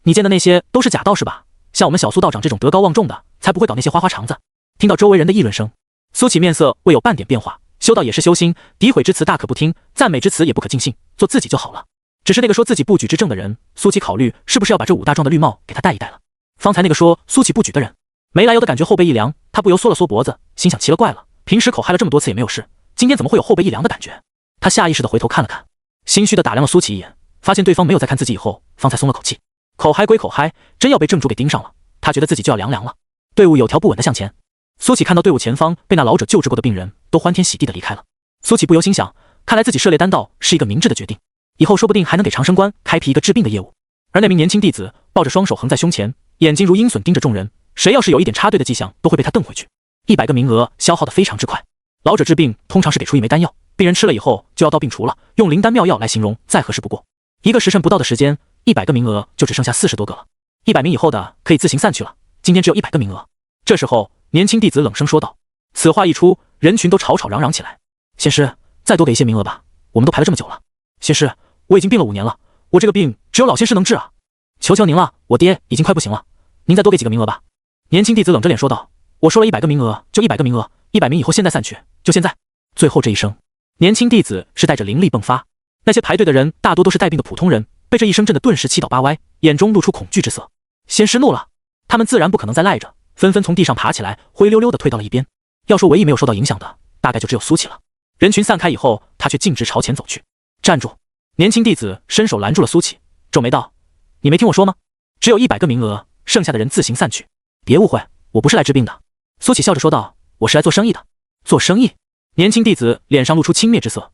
你见的那些都是假道士吧？像我们小苏道长这种德高望重的才不会搞那些花花肠子。听到周围人的议论声，苏起面色未有半点变化。修道也是修心，诋毁之词大可不听，赞美之词也不可尽信，做自己就好了。只是那个说自己不举之症的人，苏起考虑是不是要把这5大壮的绿帽给他戴一戴了。方才那个说苏起不举的人，没来由的感觉后背一凉，他不由缩了缩脖子，心想奇了怪了，平时口嗨了这么多次也没有事，今天怎么会有后背一凉的感觉？他下意识的回头看了看，心虚的打量了苏起一眼，发现对方没有再看自己以后，方才松了口气。口嗨归口嗨，真要被正主给盯上了，他觉得自己就要凉了。队伍有条不紊的向前，苏起看到队伍前方被那老者救治过的病人都欢天喜地的离开了，苏起不由心想，看来自己涉猎丹道是一个明智的决定，以后说不定还能给长生观开辟一个治病的业务。而那名年轻弟子抱着双手横在胸前，眼睛如鹰隼盯着众人，谁要是有一点插队的迹象，都会被他瞪回去。100个名额消耗的非常之快，老者治病通常是给出一枚丹药，病人吃了以后就要到病除了，用灵丹妙药来形容再合适不过。1个时辰不到的时间，100个名额就只剩下40多个了。100名以后的可以自行散去了，今天只有100个名额。这时候，年轻弟子冷声说道。此话一出，人群都吵吵嚷嚷起来。仙师，再多给一些名额吧，我们都排了这么久了。仙师，我已经病了5年了，我这个病只有老仙师能治啊！求求您了，我爹已经快不行了，您再多给几个名额吧。年轻弟子冷着脸说道。我说了100个名额，就100个名额，100名以后现在散去，就现在。最后这一声，年轻弟子是带着灵力迸发。那些排队的人大多都是带病的普通人，被这一声震得顿时七倒八歪，眼中露出恐惧之色。仙师怒了，他们自然不可能再赖着，纷纷从地上爬起来，灰溜溜地退到了一边。要说唯一没有受到影响的，大概就只有苏琪了。人群散开以后，他却径直朝前走去。站住！年轻弟子伸手拦住了苏琪，皱眉道：“你没听我说吗？只有100个名额，剩下的人自行散去。别误会，我不是来治病的。”苏琪笑着说道：“我是来做生意的。”做生意？年轻弟子脸上露出轻蔑之色。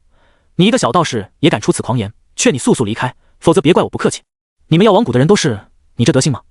你一个小道士也敢出此狂言，劝你速速离开，否则别怪我不客气。你们药王谷的人都是你这德行吗？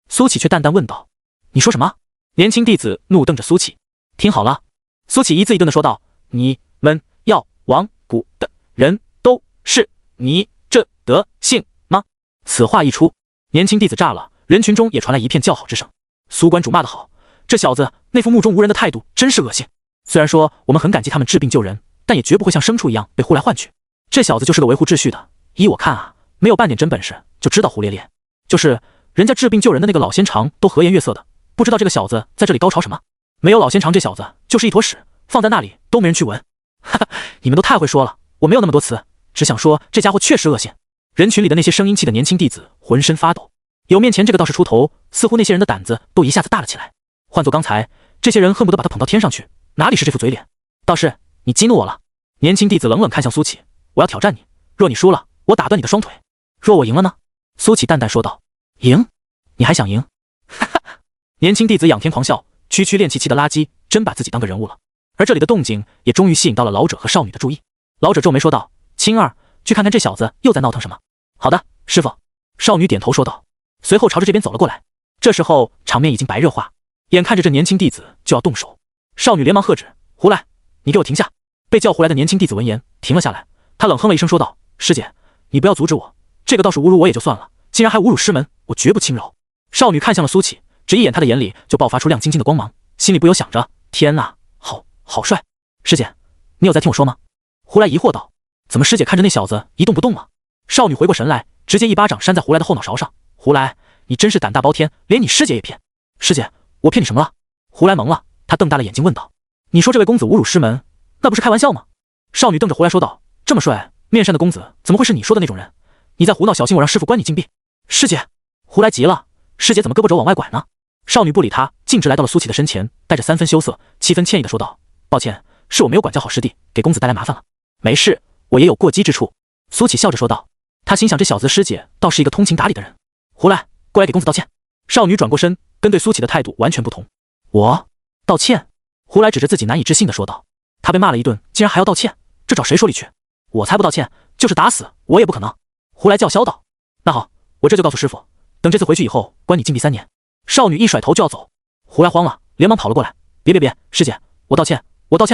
苏琪却淡淡问道。你说什么？年轻弟子怒瞪着苏琪。听好了，苏琪一字一顿地说道：你们药王谷的人都是你这德性吗？此话一出，年轻弟子炸了，人群中也传来一片叫好之声。苏关主骂得好，这小子那副目中无人的态度真是恶心。虽然说我们很感激他们治病救人，但也绝不会像牲畜一样被呼来唤去。这小子就是个维护秩序的，依我看啊，没有半点真本事，就知道胡咧咧。就是人家治病救人的那个老仙长都和颜悦色的，不知道这个小子在这里高潮什么。没有老仙长这小子就是一坨屎，放在那里都没人去闻。哈哈，你们都太会说了，我没有那么多词，只想说这家伙确实恶心。人群里的那些声音气的年轻弟子浑身发抖，有面前这个道士出头，似乎那些人的胆子都一下子大了起来。换做刚才，这些人恨不得把他捧到天上去，哪里是这副嘴脸？道士，你激怒我了。年轻弟子冷冷看向苏琪，我要挑战你，若你输了，我打断你的双腿；若我赢了呢？苏琪淡淡说道。赢？你还想赢？哈哈！年轻弟子仰天狂笑，区区练气期的垃圾，真把自己当个人物了。而这里的动静也终于吸引到了老者和少女的注意。老者皱眉说道：青儿，去看看这小子又在闹腾什么。好的，师傅。少女点头说道，随后朝着这边走了过来。这时候场面已经白热化，眼看着这年轻弟子就要动手，少女连忙喝止：胡来，你给我停下！被叫回来的年轻弟子闻言停了下来，他冷哼了一声说道：师姐，你不要阻止我，这个倒是侮辱我也就算了，竟然还侮辱师门，我绝不轻饶。少女看向了苏琪，只一眼她的眼里就爆发出亮晶晶的光芒，心里不由想着：天哪，好帅！师姐，你有在听我说吗？胡来疑惑道：怎么师姐看着那小子一动不动了？少女回过神来，直接一巴掌扇在胡来的后脑勺上。胡来，你真是胆大包天，连你师姐也骗！师姐，我骗你什么了？胡来懵了，他瞪大了眼睛问道：你说这位公子侮辱师门，那不是开玩笑吗？少女瞪着胡来说道：这么帅面善的公子，怎么会是你说的那种人？你在胡闹，小心我让师傅关你禁闭！师姐！胡来急了，师姐怎么胳膊肘往外拐呢？少女不理他，径直来到了苏琪的身前，带着3分羞涩7分歉意的说道：抱歉，是我没有管教好师弟，给公子带来麻烦了。没事，我也有过激之处。苏琪笑着说道。他心想这小子师姐倒是一个通情达理的人。胡来，过来给公子道歉。少女转过身，跟对苏琪的态度完全不同。我道歉？胡来指着自己难以置信的说道。他被骂了一顿，竟然还要道歉，这找谁说理去？我才不道歉，就是打死我也不可能。胡来叫嚣道。那好，我这就告诉师傅，等这次回去以后，关你禁闭3年。少女一甩头就要走，胡来慌了，连忙跑了过来。别，师姐，我道歉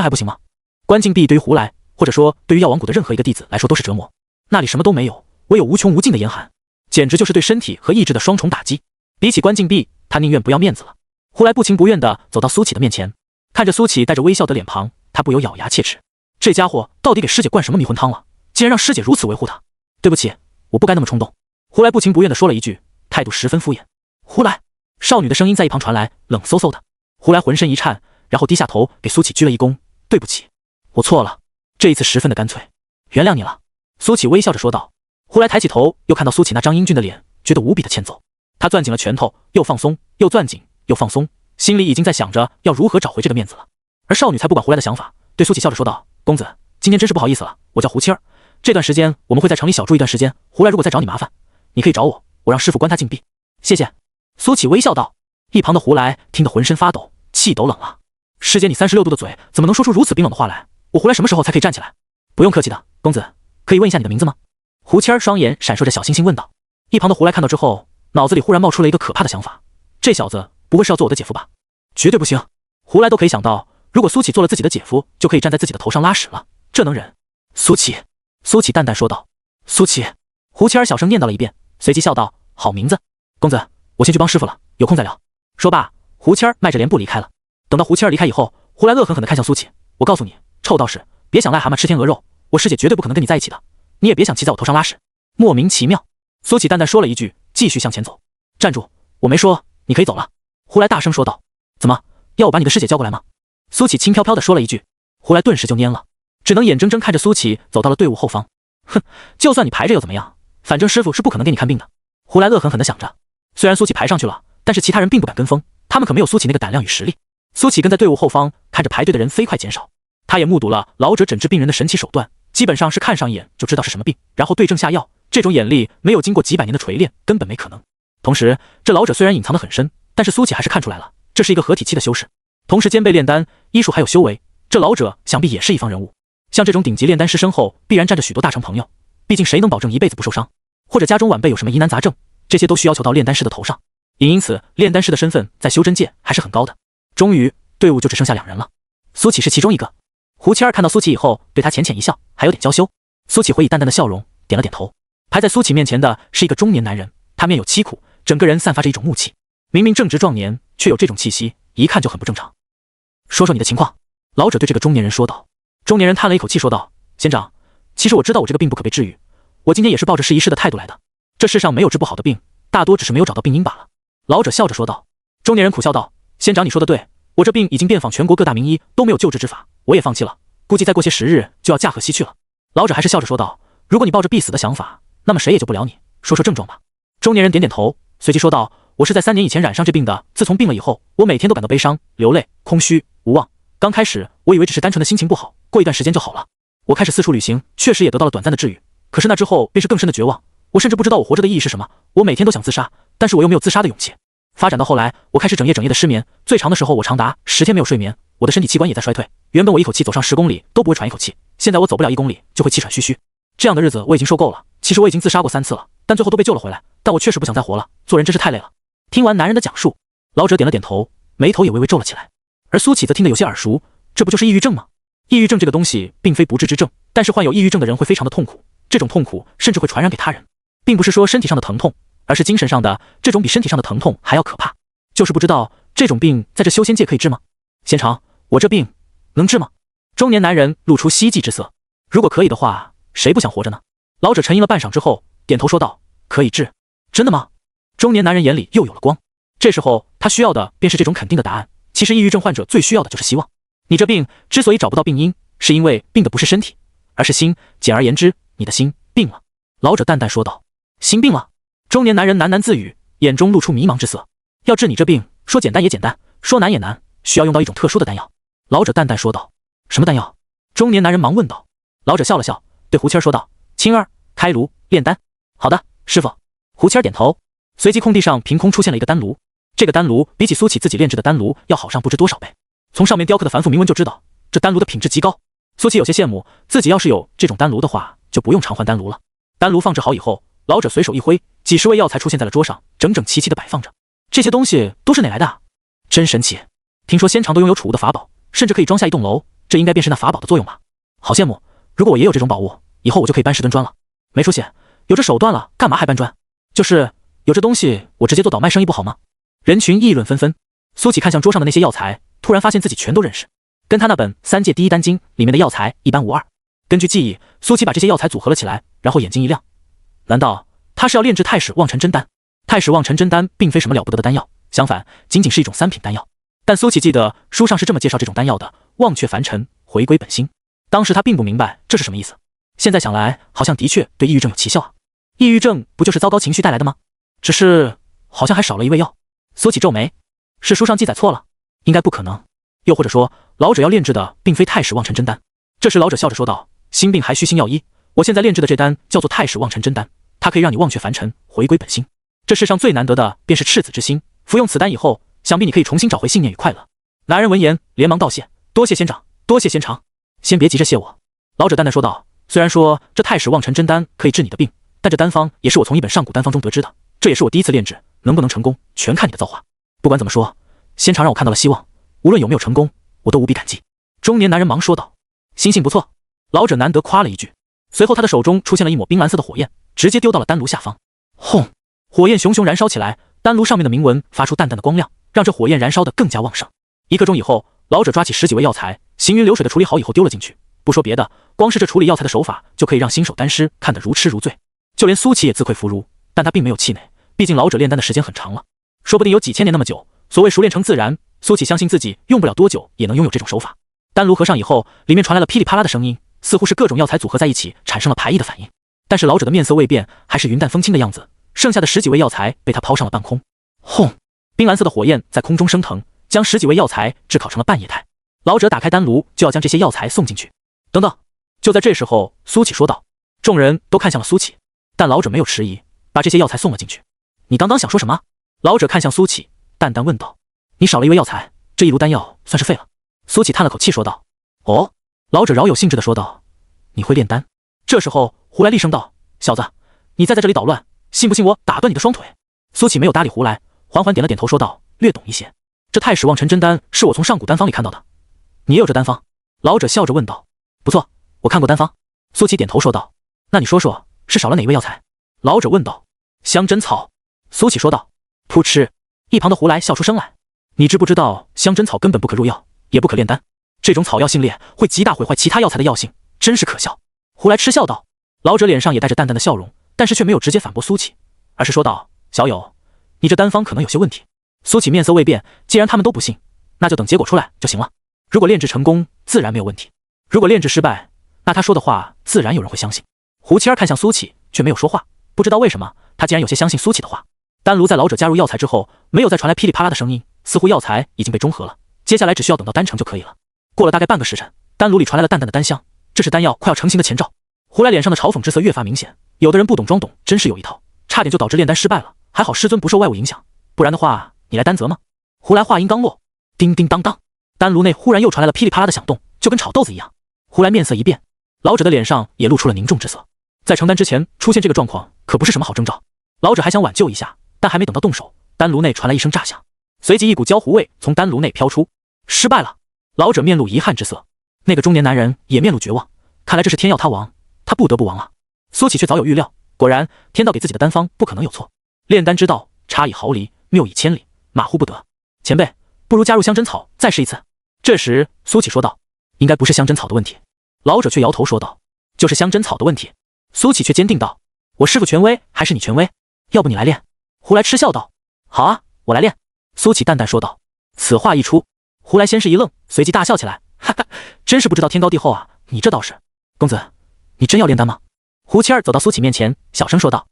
还不行吗？关禁闭对于胡来，或者说对于药王谷的任何一个弟子来说都是折磨。那里什么都没有，唯有无穷无尽的严寒，简直就是对身体和意志的双重打击。比起关禁闭，他宁愿不要面子了。胡来不情不愿地走到苏琪的面前，看着苏琪带着微笑的脸庞，他不由咬牙切齿。这家伙到底给师姐灌什么迷魂汤了？竟然让师姐如此维护他。对不起，我不该那么冲动。胡来不情不愿地说了一句，态度十分敷衍。胡来，少女的声音在一旁传来，冷飕飕的。胡来浑身一颤，然后低下头给苏琪鞠了一躬，对不起，我错了，这一次十分的干脆，原谅你了。苏琪微笑着说道。胡来抬起头，又看到苏琪那张英俊的脸，觉得无比的欠揍。他攥紧了拳头，又放松，又攥紧，又放松，心里已经在想着要如何找回这个面子了。而少女才不管胡来的想法，对苏琪笑着说道：公子，今天真是不好意思了，我叫胡七儿，这段时间我们会在城里小住一段时间，胡来如果再找你麻烦，你可以找我，我让师傅关他禁闭。谢谢。苏琪微笑道。一旁的胡来听得浑身发抖，气都冷了。师姐你36度的嘴怎么能说出如此冰冷的话来？我胡来什么时候才可以站起来？不用客气的，公子，可以问一下你的名字吗？胡七儿双眼闪烁着小星星问道。一旁的胡来看到之后，脑子里忽然冒出了一个可怕的想法，这小子不会是要做我的姐夫吧？绝对不行。胡来都可以想到，如果苏琪做了自己的姐夫，就可以站在自己的头上拉屎了，这能忍？苏琪淡淡说道。苏琪，胡七儿小声念叨了一遍，随即笑道：好名字，公子，我先去帮师傅了，有空再聊。说罢，胡谦儿迈着莲步离开了。等到胡谦儿离开以后，胡来恶狠狠地看向苏启，我告诉你，臭道士，别想癞蛤蟆吃天鹅肉，我师姐绝对不可能跟你在一起的，你也别想骑在我头上拉屎。莫名其妙，苏启淡淡说了一句，继续向前走。站住，我没说，你可以走了。胡来大声说道。怎么，要我把你的师姐叫过来吗？苏启轻飘飘地说了一句。胡来顿时就蔫了，只能眼睁睁看着苏启走到了队伍后方。哼，就算你排着又怎么样，反正师傅是不可能给你看病的。胡来恶狠狠地想着。虽然苏启排上去了，但是其他人并不敢跟风，他们可没有苏启那个胆量与实力。苏启跟在队伍后方，看着排队的人飞快减少，他也目睹了老者诊治病人的神奇手段，基本上是看上一眼就知道是什么病，然后对症下药。这种眼力没有经过几百年的锤炼，根本没可能。同时，这老者虽然隐藏得很深，但是苏启还是看出来了，这是一个合体期的修士，同时兼备炼丹、医术还有修为。这老者想必也是一方人物。像这种顶级炼丹师身后，必然站着许多大成朋友，毕竟谁能保证一辈子不受伤？或者家中晚辈有什么疑难杂症，这些都需要求到炼丹师的头上。也因此，炼丹师的身份在修真界还是很高的。终于，队伍就只剩下2人了，苏启是其中一个。胡谦儿看到苏启以后，对他浅浅一笑，还有点娇羞。苏启回以淡淡的笑容，点了点头。排在苏启面前的是一个中年男人，他面有凄苦，整个人散发着一种木气，明明正值壮年，却有这种气息，一看就很不正常。说说你的情况。老者对这个中年人说道。中年人叹了一口气说道，仙长，其实我知道我这个病不可被治愈，我今天也是抱着试一试的态度来的。这世上没有治不好的病，大多只是没有找到病因罢了。老者笑着说道。中年人苦笑道，仙长你说的对，我这病已经遍访全国各大名医，都没有救治之法，我也放弃了，估计再过些时日就要驾鹤西去了。老者还是笑着说道，如果你抱着必死的想法，那么谁也救不了你，说说症状吧。中年人点点头，随即说道，我是在3年以前染上这病的，自从病了以后，我每天都感到悲伤、流泪、空虚、无望。刚开始我以为只是单纯的心情不好，过一段时间就好了。我开始四处旅行，确实也得到了短暂的治愈，可是那之后便是更深的绝望，我甚至不知道我活着的意义是什么，我每天都想自杀，但是我又没有自杀的勇气。发展到后来，我开始整夜的失眠，最长的时候我长达10天没有睡眠，我的身体器官也在衰退。原本我一口气走上10公里都不会喘一口气，现在我走不了1公里就会气喘吁吁。这样的日子我已经受够了，其实我已经自杀过3次了，但最后都被救了回来，但我确实不想再活了，做人真是太累了。听完男人的讲述，老者点了点头，眉头也微微皱了起来。而苏启则听得有些耳熟，这不就是抑郁症吗？抑郁症这个东西并非不治之症，但是患有抑郁症的人会非常的痛苦，这种痛苦甚至会传染给他人，并不是说身体上的疼痛，而是精神上的，这种比身体上的疼痛还要可怕。就是不知道这种病在这修仙界可以治吗？仙长，我这病能治吗？中年男人露出希冀之色。如果可以的话，谁不想活着呢？老者沉吟了半晌之后，点头说道，可以治。真的吗？中年男人眼里又有了光。这时候他需要的便是这种肯定的答案。其实抑郁症患者最需要的就是希望。你这病之所以找不到病因，是因为病的不是身体，而是心。简而言之，你的心病了。老者淡淡说道。心病了？中年男人喃喃自语，眼中露出迷茫之色。要治你这病，说简单也简单，说难也难，需要用到一种特殊的丹药。老者淡淡说道。什么丹药？中年男人忙问道。老者笑了笑，对胡谦说道，青儿，开炉炼丹。好的，师傅。胡谦点头，随即空地上凭空出现了一个丹炉。这个丹炉比起苏启自己炼制的丹炉要好上不知多少倍，从上面雕刻的繁复铭文就知道，这丹炉的品质极高。苏启有些羡慕，自己要是有这种丹炉的话，就不用常换丹炉了。丹炉放置好以后，老者随手一挥，几十味药材出现在了桌上，整整齐齐地摆放着。这些东西都是哪来的？真神奇！听说仙长都拥有储物的法宝，甚至可以装下一栋楼，这应该便是那法宝的作用吧？好羡慕！如果我也有这种宝物，以后我就可以搬10吨砖了。没出息，有这手段了，干嘛还搬砖？就是有这东西，我直接做倒卖生意不好吗？人群议论纷纷。苏启看向桌上的那些药材，突然发现自己全都认识，跟他那本3界第一丹经里面的药材一般无二。根据记忆，苏启把这些药材组合了起来，然后眼睛一亮，难道他是要炼制太史望尘真丹？太史望尘真丹并非什么了不得的丹药，相反，仅仅是一种3品丹药。但苏启记得书上是这么介绍这种丹药的：忘却凡尘，回归本心。当时他并不明白这是什么意思，现在想来，好像的确对抑郁症有奇效啊。抑郁症不就是糟糕情绪带来的吗？只是好像还少了一味药。苏启皱眉，是书上记载错了？应该不可能。又或者说，老者要炼制的并非太史望尘真丹。这时老者笑着说道，心病还需心药医，我现在炼制的这丹叫做太史望尘真丹，它可以让你忘却凡尘，回归本心。这世上最难得的便是赤子之心，服用此丹以后，想必你可以重新找回信念与快乐。男人闻言连忙道谢，多谢仙长，多谢仙长。先别急着谢我。老者淡淡说道，虽然说这太史望尘真丹可以治你的病，但这丹方也是我从一本上古丹方中得知的，这也是我第一次炼制，能不能成功全看你的造化。不管怎么说，仙长让我看到了希望，无论有没有成功，我都无比感激。中年男人忙说道。心性不错。老者难得夸了一句，随后他的手中出现了一抹冰蓝色的火焰，直接丢到了丹炉下方。轰！火焰熊熊燃烧起来，丹炉上面的铭文发出淡淡的光亮，让这火焰燃烧得更加旺盛。1刻钟以后，老者抓起10几味药材，行云流水的处理好以后丢了进去。不说别的，光是这处理药材的手法就可以让新手丹师看得如痴如醉。就连苏琪也自愧弗如，但他并没有气馁，毕竟老者炼丹的时间很长了，说不定有几千年那么久。所谓熟练成自然，苏琪相信自己用不了多久也能拥有这种手法。丹炉合上以后，里面传来了噼里啪啦的声音，似乎是各种药材组合在一起产生了排异的反应。但是老者的面色未变，还是云淡风轻的样子。剩下的10几味药材被他抛上了半空，轰！冰蓝色的火焰在空中升腾，将10几味药材炙烤成了半液态。老者打开丹炉，就要将这些药材送进去。等等！就在这时候，苏启说道。众人都看向了苏启，但老者没有迟疑，把这些药材送了进去。你刚刚想说什么？老者看向苏启，淡淡问道。你少了1味药材，这一炉丹药算是废了。苏启叹了口气说道。哦，老者饶有兴致地说道。你会炼丹？这时候，胡来厉声道：小子，你再在这里捣乱，信不信我打断你的双腿？苏启没有搭理胡来，缓缓点了点头说道：略懂一些。这太史望尘真丹是我从上古丹方里看到的。你也有这丹方？老者笑着问道。不错，我看过丹方。苏启点头说道。那你说说，是少了哪一味药材？老者问道。香针草。苏启说道。噗嗤，一旁的胡来笑出声来。你知不知道香针草根本不可入药，也不可炼丹，这种草药性烈，会极大毁坏其他药材的药性，真是可笑。胡来嗤笑道。老者脸上也带着淡淡的笑容，但是却没有直接反驳苏启，而是说道：小友，你这丹方可能有些问题。苏启面色未变，既然他们都不信，那就等结果出来就行了。如果炼制成功，自然没有问题；如果炼制失败，那他说的话自然有人会相信。胡七儿看向苏启，却没有说话，不知道为什么，他竟然有些相信苏启的话。丹炉在老者加入药材之后，没有再传来噼里啪啦的声音，似乎药材已经被中和了，接下来只需要等到丹成就可以了。过了大概半个时辰，丹炉里传来了淡淡的丹香，这是丹药快要成型的前兆。胡来脸上的嘲讽之色越发明显，有的人不懂装懂，真是有一套，差点就导致炼丹失败了。还好师尊不受外物影响，不然的话，你来担责吗？胡来话音刚落，叮叮当当，丹炉内忽然又传来了噼里啪啦的响动，就跟炒豆子一样。胡来面色一变，老者的脸上也露出了凝重之色。在成丹之前出现这个状况，可不是什么好征兆。老者还想挽救一下，但还没等到动手，丹炉内传来一声炸响，随即一股焦糊味从丹炉内飘出。失败了。老者面露遗憾之色，那个中年男人也面露绝望，看来这是天要他亡，他不得不亡了。苏启却早有预料，果然天道给自己的丹方不可能有错。炼丹之道，差以毫厘，谬以千里，马虎不得。前辈，不如加入香针草，再试一次。这时苏启说道。应该不是香针草的问题。老者却摇头说道。就是香针草的问题。苏启却坚定道。我师父权威还是你权威？要不你来练？胡来嗤笑道。好啊，我来练。苏启淡淡说道。此话一出，胡来先是一愣，随即大笑起来。哈哈，真是不知道天高地厚啊，你这倒是。公子，你真要炼丹吗？胡七儿走到苏启面前，小声说道。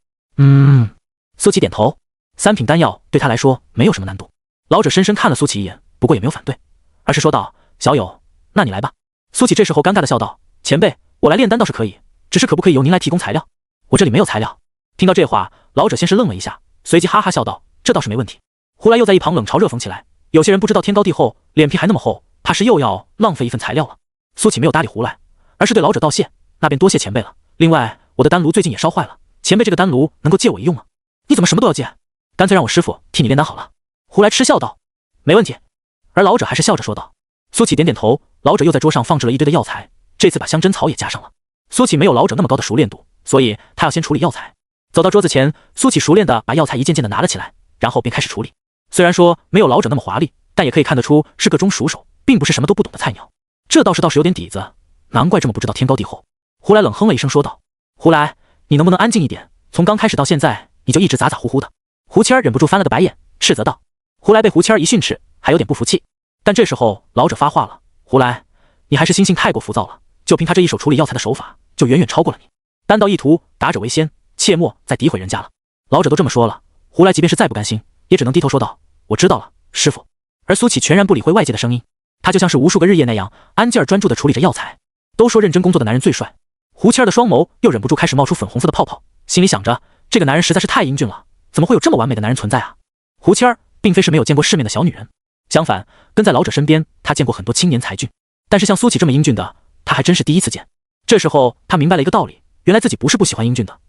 苏启点头。3品丹药对他来说没有什么难度。老者深深看了苏启一眼，不过也没有反对，而是说道：小友，那你来吧。苏启这时候尴尬的笑道：前辈，我来炼丹倒是可以，只是可不可以由您来提供材料？我这里没有材料。听到这话，老者先是愣了一下，随即哈哈笑道：这倒是没问题。胡来又在一旁冷嘲热讽起来，有些人不知道天高地厚，脸皮还那么厚，怕是又要浪费一份材料了。苏启没有搭理胡来，而是对老者道谢，那便多谢前辈了。另外，我的丹炉最近也烧坏了，前辈这个丹炉能够借我一用吗？你怎么什么都要借？干脆让我师傅替你炼丹好了。胡来嗤笑道。没问题。而老者还是笑着说道。苏启点点头，老者又在桌上放置了一堆的药材，这次把香针草也加上了。苏启没有老者那么高的熟练度，所以他要先处理药材。走到桌子前，苏启熟练地把药材一件件地拿了起来，然后便开始处理。虽然说没有老者那么华丽，但也可以看得出是个中熟手，并不是什么都不懂的菜鸟。这倒是有点底子，难怪这么不知道天高地厚。胡来冷哼了一声说道。胡来，你能不能安静一点？从刚开始到现在，你就一直咋咋呼呼的。胡七儿忍不住翻了个白眼，斥责道。胡来被胡七儿一训斥，还有点不服气。但这时候老者发话了。胡来，你还是心性太过浮躁了，就凭他这一手处理药材的手法，就远远超过了你。丹道一途，达者为先，切莫再诋毁人家了。老者都这么说了，胡来即便是再不甘心，也只能低头说道：我知道了，师傅。而苏启全然不理会外界的声音，他就像是无数个日夜那样安静而专注地处理着药材。都说认真工作的男人最帅，胡七儿的双眸又忍不住开始冒出粉红色的泡泡，心里想着这个男人实在是太英俊了，怎么会有这么完美的男人存在啊？胡七儿并非是没有见过世面的小女人，相反，跟在老者身边，他见过很多青年才俊，但是像苏启这么英俊的，他还真是第一次见。这时候他明白了一个道理，原来自己不是不喜欢英俊的，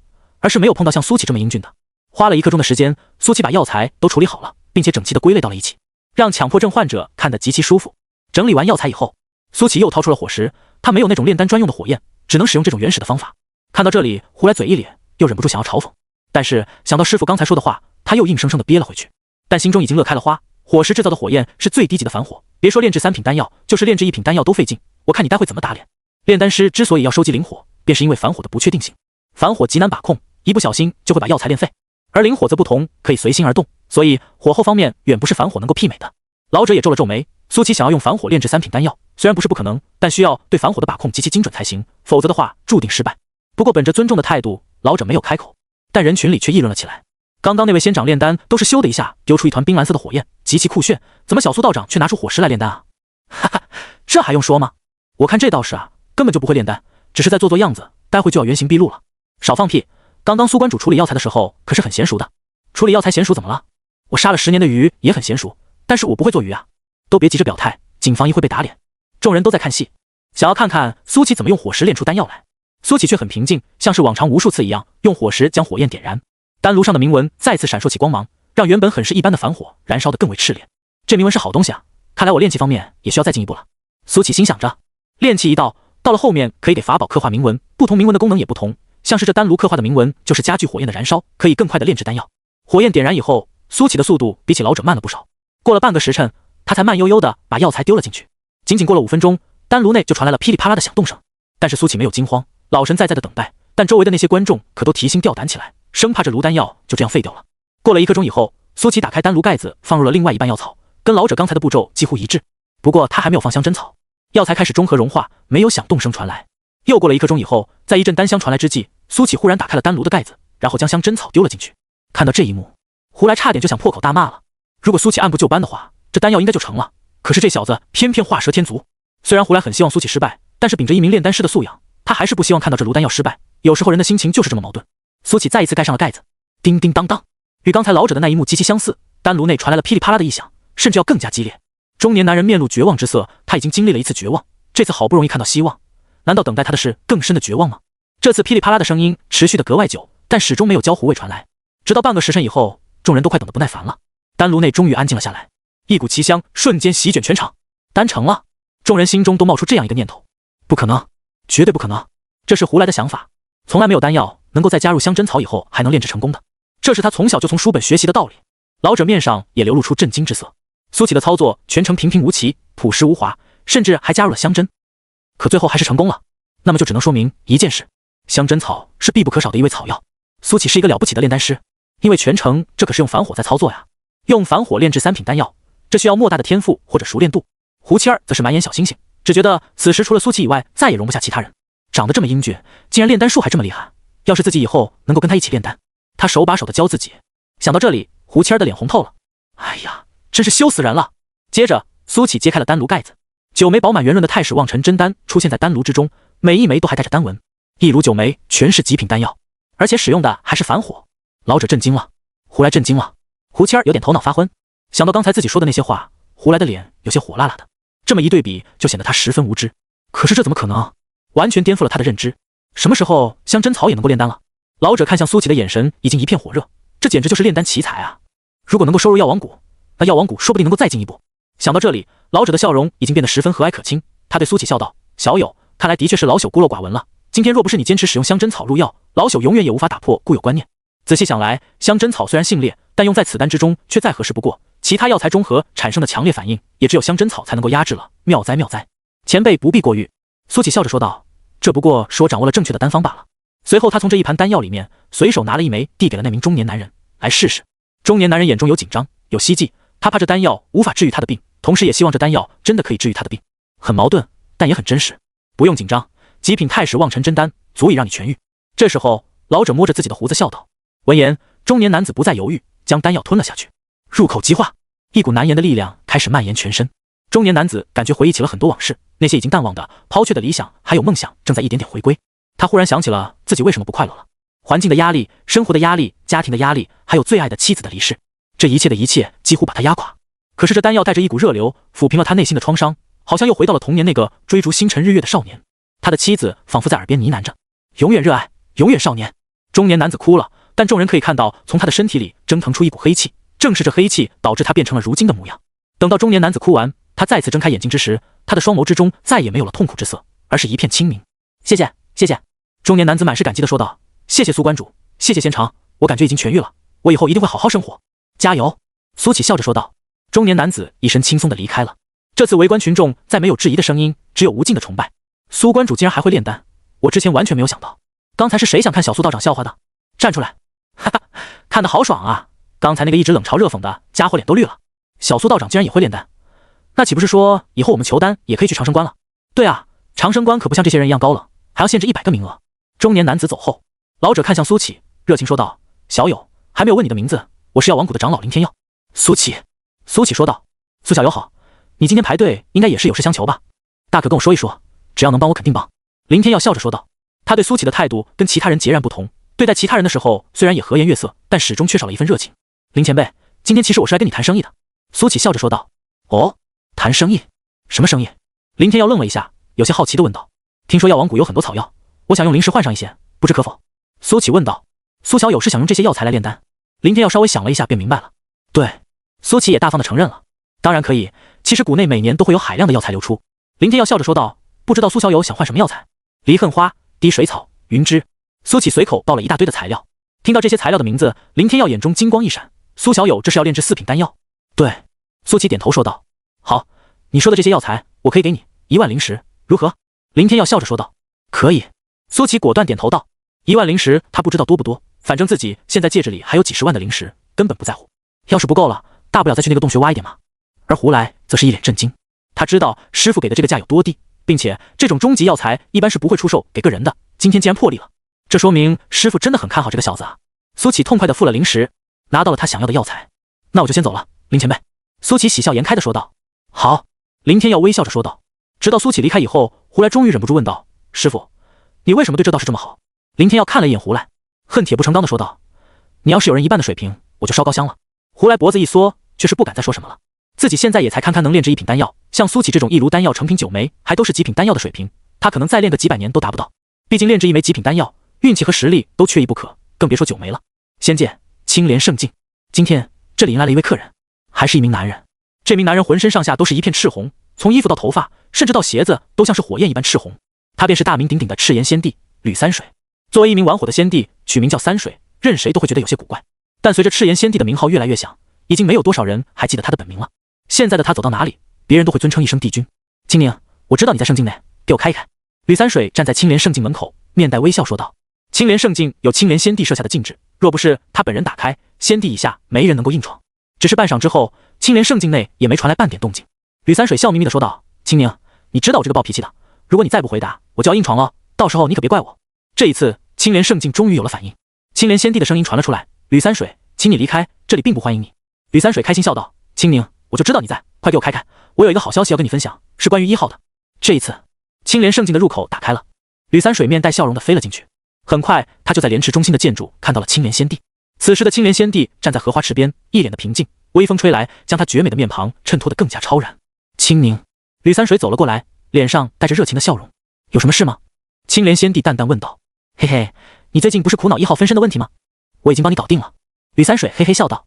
而是没有碰到像苏启这么英俊的。花了1刻钟的时间，苏启把药材都处理好了，并且整齐地归类到了一起，让强迫症患者看得极其舒服。整理完药材以后，苏启又掏出了火石，他没有那种炼丹专用的火焰，只能使用这种原始的方法。看到这里，胡来嘴一咧，又忍不住想要嘲讽，但是想到师傅刚才说的话，他又硬生生的憋了回去，但心中已经乐开了花。火石制造的火焰是最低级的反火，别说炼制3品丹药，就是炼制1品丹药都费劲。我看你待会怎么打脸？炼丹师之所以要收集灵火，便是因为反火的不确定性。反火极难把控，一不小心就会把药材炼废，而灵火则不同，可以随心而动，所以火候方面远不是反火能够媲美的。老者也皱了皱眉，苏琪想要用反火炼制3品丹药，虽然不是不可能，但需要对反火的把控极其精准才行，否则的话注定失败。不过本着尊重的态度，老者没有开口，但人群里却议论了起来。刚刚那位仙长炼丹都是咻的一下丢出一团冰蓝色的火焰，极其酷炫，怎么小苏道长却拿出火石来炼丹啊？哈哈，这还用说吗？我看这道士啊，根本就不会炼丹，只是在做样子，待会就要原形毕露了。少放屁！刚刚苏关主处理药材的时候可是很娴熟的。处理药材娴熟怎么了？我杀了10年的鱼也很娴熟，但是我不会做鱼啊！都别急着表态，谨防一会被打脸。众人都在看戏，想要看看苏琪怎么用火石炼出丹药来。苏琪却很平静，像是往常无数次一样，用火石将火焰点燃。丹炉上的铭文再次闪烁起光芒，让原本很是一般的反火燃烧得更为炽烈。这铭文是好东西啊，看来我炼器方面也需要再进一步了。苏琪心想着，炼器一道，到了后面可以给法宝刻画铭文，不同铭文的功能也不同，像是这丹炉刻画的铭文就是加剧火焰的燃烧，可以更快的炼制丹药。火焰点燃以后，苏琪的速度比起老者慢了不少，过了半个时辰，他才慢悠悠的把药材丢了进去。仅仅过了5分钟，丹炉内就传来了噼里啪啦的响动声。但是苏琪没有惊慌，老神在在的等待，但周围的那些观众可都提心吊胆起来，生怕这炉丹药就这样废掉了。过了1刻钟以后，苏琪打开丹炉盖子，放入了另外一半药草，跟老者刚才的步骤几乎一致。不过他还没有放香针草，药材开始中和融化，没有响动声传来。又过了1刻钟以后，在一阵丹香传来之际，苏琪忽然打开了丹炉的盖子，然后将香针草丢了进去。看到这一幕，胡来差点就想破口大骂了。如果苏琪按部就班的话，这丹药应该就成了。可是这小子偏偏画蛇添足。虽然胡来很希望苏琪失败，但是秉着一名炼丹师的素养，他还是不希望看到这炉丹药失败。有时候人的心情就是这么矛盾。苏琪再一次盖上了盖子，叮叮当当，与刚才老者的那一幕极其相似。丹炉内传来了噼里啪啦的异响，甚至要更加激烈。中年男人面露绝望之色，他已经经历了一次绝望，这次好不容易看到希望，难道等待他的是更深的绝望吗？这次噼里啪啦的声音持续的格外久，但始终没有焦糊味传来。直到半个时辰以后，众人都快等得不耐烦了。丹炉内终于安静了下来，一股奇香瞬间席卷全场。丹成了，众人心中都冒出这样一个念头：不可能，绝对不可能！这是胡来的想法，从来没有丹药能够在加入香针草以后还能炼制成功的，这是他从小就从书本学习的道理。老者面上也流露出震惊之色。苏琪的操作全程平平无奇，朴实无华，甚至还加入了香针，可最后还是成功了。那么就只能说明一件事：香针草是必不可少的一味草药。苏琪是一个了不起的炼丹师，因为全程这可是用反火在操作呀，用反火炼制3品丹药，这需要莫大的天赋或者熟练度。胡七儿则是满眼小星星，只觉得此时除了苏琪以外再也容不下其他人。长得这么英俊，竟然炼丹术还这么厉害，要是自己以后能够跟他一起炼丹，他手把手的教自己。想到这里，胡七儿的脸红透了。哎呀，真是羞死人了！接着，苏琪揭开了丹炉盖子，9枚饱满圆润的太史望尘真丹出现在丹炉之中，每一枚都还带着丹纹，一炉9枚全是极品丹药，而且使用的还是反火。老者震惊了，胡来震惊了，胡七儿有点头脑发昏。想到刚才自己说的那些话，胡来的脸有些火辣辣的。这么一对比，就显得他十分无知。可是这怎么可能？完全颠覆了他的认知。什么时候香针草也能够炼丹了？老者看向苏琪的眼神已经一片火热，这简直就是炼丹奇才啊！如果能够收入药王谷，那药王谷说不定能够再进一步。想到这里，老者的笑容已经变得十分和蔼可亲。他对苏琪笑道：“小友，看来的确是老朽孤陋寡闻了。今天若不是你坚持使用香针草入药，老朽永远也无法打破固有观念。仔细想来，香针草虽然性烈，但用在此丹之中却再合适不过。其他药材中和产生的强烈反应，也只有香针草才能够压制了。妙哉妙哉，前辈不必过誉。”苏琪笑着说道：“这不过是我掌握了正确的丹方罢了。”随后他从这一盘丹药里面随手拿了一枚，递给了那名中年男人：“来试试。”中年男人眼中有紧张，有希冀，他怕这丹药无法治愈他的病，同时也希望这丹药真的可以治愈他的病。很矛盾，但也很真实。不用紧张，极品太史望尘真丹足以让你痊愈。这时候，老者摸着自己的胡子笑道。闻言，中年男子不再犹豫，将丹药吞了下去。入口即化，一股难言的力量开始蔓延全身。中年男子感觉回忆起了很多往事，那些已经淡忘的、抛却的理想还有梦想正在一点点回归。他忽然想起了自己为什么不快乐了。环境的压力、生活的压力、家庭的压力，还有最爱的妻子的离世，这一切的一切几乎把他压垮。可是这丹药带着一股热流，抚平了他内心的创伤，好像又回到了童年那个追逐星辰日月的少年。他的妻子仿佛在耳边呢喃着：“永远热爱，永远少年。”中年男子哭了，但众人可以看到，从他的身体里蒸腾出一股黑气，正是这黑气导致他变成了如今的模样。等到中年男子哭完，他再次睁开眼睛之时，他的双眸之中再也没有了痛苦之色，而是一片清明。谢谢，谢谢。中年男子满是感激地说道：“谢谢苏关主，谢谢仙长，我感觉已经痊愈了。我以后一定会好好生活。加油！苏启笑着说道。中年男子一身轻松地离开了。这次围观群众再没有质疑的声音，只有无尽的崇拜。苏关主竟然还会炼丹，我之前完全没有想到。刚才是谁想看小苏道长笑话的？站出来！哈哈，看得好爽啊！刚才那个一直冷嘲热讽的家伙脸都绿了。小苏道长竟然也会炼丹，那岂不是说以后我们求丹也可以去长生关了？对啊，长生关可不像这些人一样高冷，还要限制100个名额。中年男子走后，老者看向苏启，热情说道：“小友，还没有问你的名字，我是药王谷的长老林天耀。”苏启说道：“苏小友好，你今天排队应该也是有事相求吧？大可跟我说一说，只要能帮我肯定帮。”林天耀笑着说道。他对苏启的态度跟其他人截然不同，对待其他人的时候虽然也和颜悦色，但始终缺少了一份热情。林前辈，今天其实我是来跟你谈生意的。苏启笑着说道。哦，谈生意？什么生意？林天耀愣了一下，有些好奇地问道。听说药王谷有很多草药，我想用灵石换上一些，不知可否？苏启问道。苏小友是想用这些药材来炼丹？林天耀稍微想了一下便明白了。对，苏启也大方地承认了。当然可以，其实谷内每年都会有海量的药材流出。林天耀笑着说道。不知道苏小友想换什么药材？离恨花、滴水草、云芝。苏启随口报了一大堆的材料。听到这些材料的名字，林天耀眼中金光一闪。苏小友这是要炼制4品丹药？对。苏启点头说道。好，你说的这些药材，我可以给你1万灵石，如何？林天耀笑着说道。可以。苏启果断点头道。1万灵石他不知道多不多，反正自己现在戒指里还有几10万的灵石，根本不在乎。要是不够了，大不了再去那个洞穴挖一点嘛。而胡来则是一脸震惊，他知道师傅给的这个价有多低，并且这种终极药材一般是不会出售给个人的，今天竟然破例了，这说明师傅真的很看好这个小子啊。苏启痛快地付了灵石，拿到了他想要的药材。那我就先走了，林前辈。苏启喜笑颜开地说道。好。林天耀微笑着说道。直到苏启离开以后，胡来终于忍不住问道：师傅，你为什么对这道士这么好？林天耀看了一眼胡来，恨铁不成钢地说道：你要是有人1半的水平，我就烧高香了。胡来脖子一缩，却是不敢再说什么了。自己现在也才堪堪能炼制1品丹药，像苏启这种一炉丹药成品9枚，还都是极品丹药的水平，他可能再炼个几百年都达不到。毕竟炼制1枚极品丹药，运气和实力都缺一不可，更别说9枚了。仙界青莲圣境，今天这里迎来了一位客人，还是一名男人。这名男人浑身上下都是一片赤红，从衣服到头发，甚至到鞋子都像是火焰一般赤红。他便是大名鼎鼎的赤炎仙帝吕三水。作为一名玩火的仙帝，取名叫三水，任谁都会觉得有些古怪。但随着赤炎仙帝的名号越来越响，已经没有多少人还记得他的本名了。现在的他走到哪里，别人都会尊称一声帝君。青宁，我知道你在圣境内，给我开一开。吕三水站在青莲圣境门口，面带微笑说道。青莲圣境有青莲仙帝设下的禁制，若不是他本人打开，仙帝以下没人能够硬闯。只是半晌之后，青莲圣境内也没传来半点动静。吕三水笑眯眯地说道：青宁，你知道我这个暴脾气的，如果你再不回答，我就要硬闯了，到时候你可别怪我。这一次青莲圣境终于有了反应，青莲仙帝的声音传了出来：吕三水，请你离开，这里并不欢迎你。吕三水开心笑道：青宁，我就知道你在，快给我开开，我有一个好消息要跟你分享，是关于1号的。这一次青莲圣境的入口打开了，吕三水面带笑容地飞了进去。很快他就在莲池中心的建筑看到了青莲仙帝。此时的青莲仙帝站在荷花池边，一脸的平静，微风吹来，将他绝美的面庞衬托得更加超然。青宁，吕三水走了过来，脸上带着热情的笑容。有什么事吗？青莲仙帝淡淡问道。嘿嘿，你最近不是苦恼1号分身的问题吗？我已经帮你搞定了。吕三水嘿嘿笑道。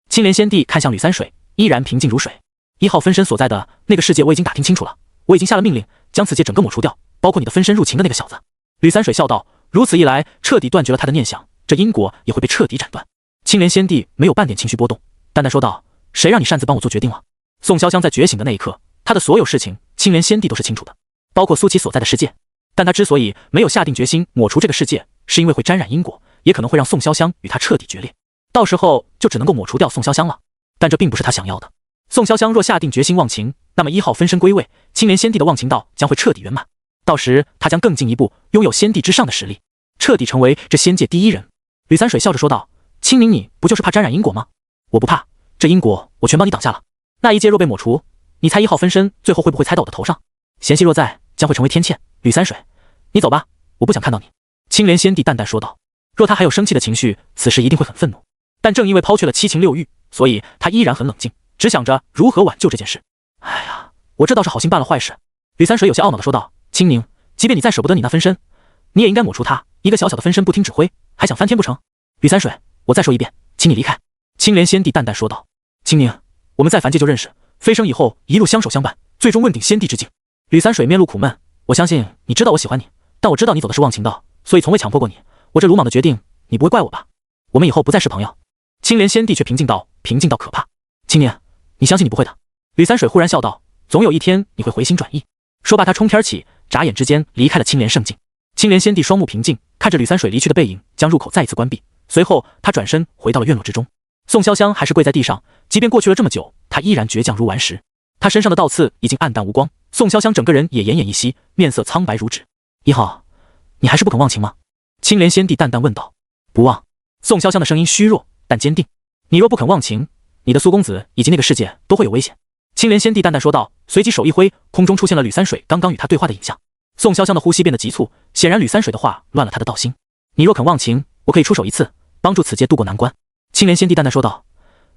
青莲仙帝看向吕三水，依然平静如水。1号分身所在的那个世界我已经打听清楚了，我已经下了命令，将此界整个抹除掉，包括你的分身入侵的那个小子。吕三水笑道。如此一来，彻底断绝了他的念想，这因果也会被彻底斩断。青莲仙帝没有半点情绪波动，淡淡说道：谁让你擅自帮我做决定了？宋潇湘在觉醒的那一刻，他的所有事情青莲仙帝都是清楚的，包括苏琪所在的世界。但他之所以没有下定决心抹除这个世界，是因为会沾染因果，也可能会让宋潇湘与他彻底决裂，到时候就只能够抹除掉宋潇湘了。但这并不是他想要的。宋潇湘若下定决心忘情，那么1号分身归位，青莲仙帝的忘情道将会彻底圆满，到时他将更进一步拥有仙帝之上的实力，彻底成为这仙界第一人。吕三水笑着说道：青宁，你不就是怕沾染因果吗？我不怕，这因果我全帮你挡下了。那一劫若被抹除，你猜1号分身最后会不会猜到我的头上？嫌隙若在，将会成为天堑。吕三水，你走吧，我不想看到你。青莲仙帝淡淡说道。若他还有生气的情绪，此时一定会很愤怒，但正因为抛却了7情6欲，所以他依然很冷静，只想着如何挽救这件事。哎呀，我这倒是好心办了坏事。吕三水有些懊恼地说道。青宁，即便你再舍不得你那分身，你也应该抹除他，一个小小的分身不听指挥，还想翻天不成？吕三水，我再说一遍，请你离开。青莲仙帝淡淡说道。青宁，我们在凡界就认识，飞升以后一路相守相伴，最终问鼎仙帝之境。吕三水面露苦闷，我相信你知道我喜欢你，但我知道你走的是忘情道，所以从未强迫过你，我这鲁莽的决定你不会怪我吧？我们以后不再是朋友。青莲仙帝却平静道可怕。青年，你相信你不会的。吕三水忽然笑道，总有一天你会回心转意。说罢他冲天起，眨眼之间离开了青莲圣境。青莲仙帝双目平静，看着吕三水离去的背影，将入口再一次关闭。随后他转身回到了院落之中。宋潇湘还是跪在地上，即便过去了这么久，他依然倔强如顽石。他身上的倒刺已经暗淡无光，宋潇湘整个人也奄奄一息，面色苍白如纸。一号，你还是不肯忘情吗？青莲仙帝淡淡问道。不忘。宋潇湘的声音虚弱但坚定。你若不肯忘情，你的苏公子以及那个世界都会有危险。青莲仙帝淡淡说道，随即手一挥，空中出现了吕三水刚刚与他对话的影像。宋潇湘的呼吸变得急促，显然吕三水的话乱了他的道心。你若肯忘情，我可以出手一次，帮助此界渡过难关。青莲仙帝淡淡说道，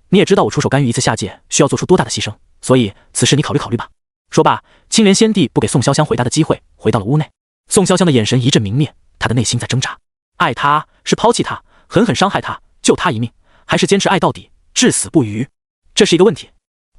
你也知道我出手干预一次下界需要做出多大的牺牲，所以此事你考虑考虑吧。说罢，青莲仙帝不给宋潇湘回答的机会，回到了屋内。宋潇湘的眼神一阵明灭，他的内心在挣扎，爱他是抛弃他，狠狠伤害他，救他一命，还是坚持爱到底，至死不渝？这是一个问题，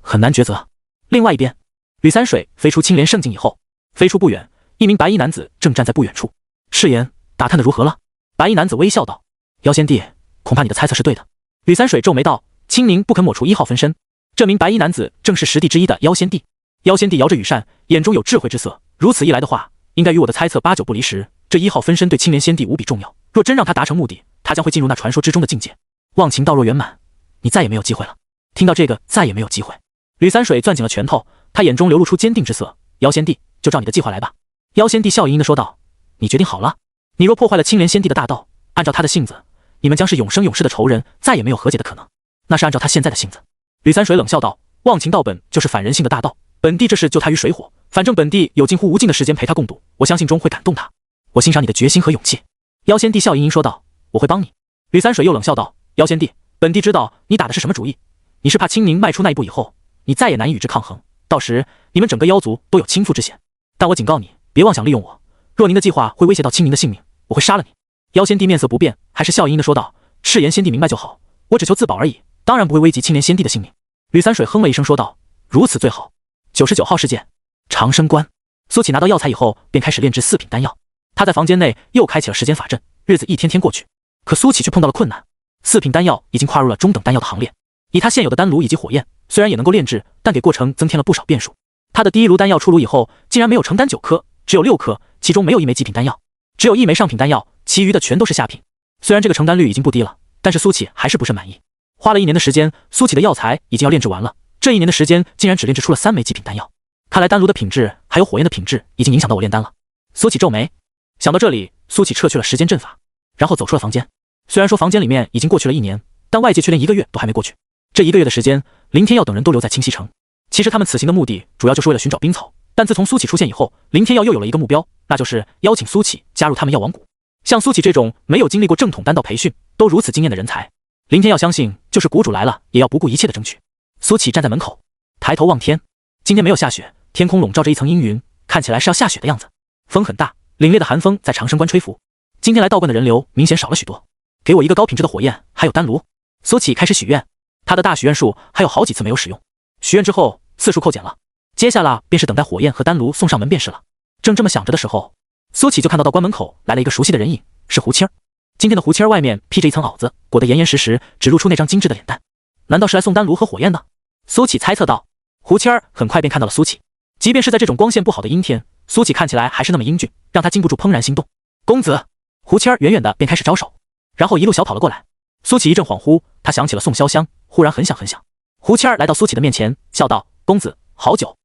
很难抉择。另外一边，吕三水飞出青莲圣境以后，飞出不远，一名白衣男子正站在不远处。誓言打探的如何了？白衣男子微笑道，妖仙帝，恐怕你的猜测是对的。吕三水皱眉道，青宁不肯抹除1号分身。这名白衣男子正是10帝之一的妖仙帝。妖仙帝摇着羽扇，眼中有智慧之色，如此一来的话，应该与我的猜测8、9不离10。这1号分身对青莲仙帝无比重要，若真让他达成目的，他将会进入那传说之中的境界。忘情道若圆满，你再也没有机会了。听到这个再也没有机会，吕三水攥紧了拳头，他眼中流露出坚定之色。妖仙帝，就照你的计划来吧。妖仙帝笑盈盈地说道，你决定好了？你若破坏了青莲仙帝的大道，按照他的性子，你们将是永生永世的仇人，再也没有和解的可能。那是按照他现在的性子。吕三水冷笑道，忘情道本就是反人性的大道，本帝这是救他于水火，反正本帝有近乎无尽的时间陪他共度，我相信终会感动他。我欣赏你的决心和勇气。妖仙帝笑盈盈说道，我会帮你。吕三水又冷笑道，妖仙帝，本帝知道你打的是什么主意，你是怕青宁迈出那一步以后，你再也难以与之抗衡，到时你们整个妖族都有倾覆之险。但我警告你，别妄想利用我，若您的计划会威胁到青宁的性命，我会杀了你。妖仙帝面色不变，还是笑盈盈的说道，赤炎仙帝明白就好，我只求自保而已，当然不会危及青莲仙帝的性命。吕三水哼了一声说道，如此最好。99号事件，长生关。苏启拿到药材以后，便开始炼制4品丹药。他在房间内又开启了时间法阵，日子一天天过去，可苏启却碰到了困难。4品丹药已经跨入了中等丹药的行列，以他现有的丹炉以及火焰，虽然也能够炼制，但给过程增添了不少变数。他的第一炉丹药出炉以后，竟然没有成丹9颗，只有6颗，其中没有1枚极品丹药，只有1枚上品丹药，其余的全都是下品。虽然这个成丹率已经不低了，但是苏启还是不甚满意。花了1年的时间，苏启的药材已经要炼制完了，这1年的时间竟然只炼制出了3枚极品丹药。看来丹炉的品质还有火焰的品质已经影响到我炼丹了。苏启皱眉，想到这里，苏启撤去了时间阵法，然后走出了房间。虽然说房间里面已经过去了1年，但外界却连1个月都还没过去。这1个月的时间，林天耀等人都留在清溪城。其实他们此行的目的主要就是为了寻找冰草，但自从苏启出现以后，林天耀又有了一个目标，那就是邀请苏启加入他们药王谷。像苏启这种没有经历过正统丹道培训，都如此惊艳的人才，林天耀相信就是谷主来了也要不顾一切的争取。苏启站在门口，抬头望天，今天没有下雪，天空笼罩着一层阴云，看起来是要下雪的样子。风很大，凛冽的寒风在长生关吹拂。今天来道观的人流明显少了许多，给我一个高品质的火焰，还有丹炉。苏启开始许愿，他的大许愿树还有好几次没有使用，许愿之后次数扣减了，接下来便是等待火焰和丹炉送上门便是了。正这么想着的时候，苏启就看到道观门口来了一个熟悉的人影，是胡青儿。今天的胡青儿外面披着一层袄子，裹得严严实实，只露出那张精致的脸蛋。难道是来送丹炉和火焰的？苏启猜测道。胡青儿很快便看到了苏启，即便是在这种光线不好的阴天，苏启看起来还是那么英俊，让他禁不住怦然心动。公子，胡青儿远远的便开始招手，然后一路小跑了过来。苏启一阵恍惚，他想起了宋潇湘，忽然很想很想。胡青儿来到苏启的面前，笑道：“公子，好久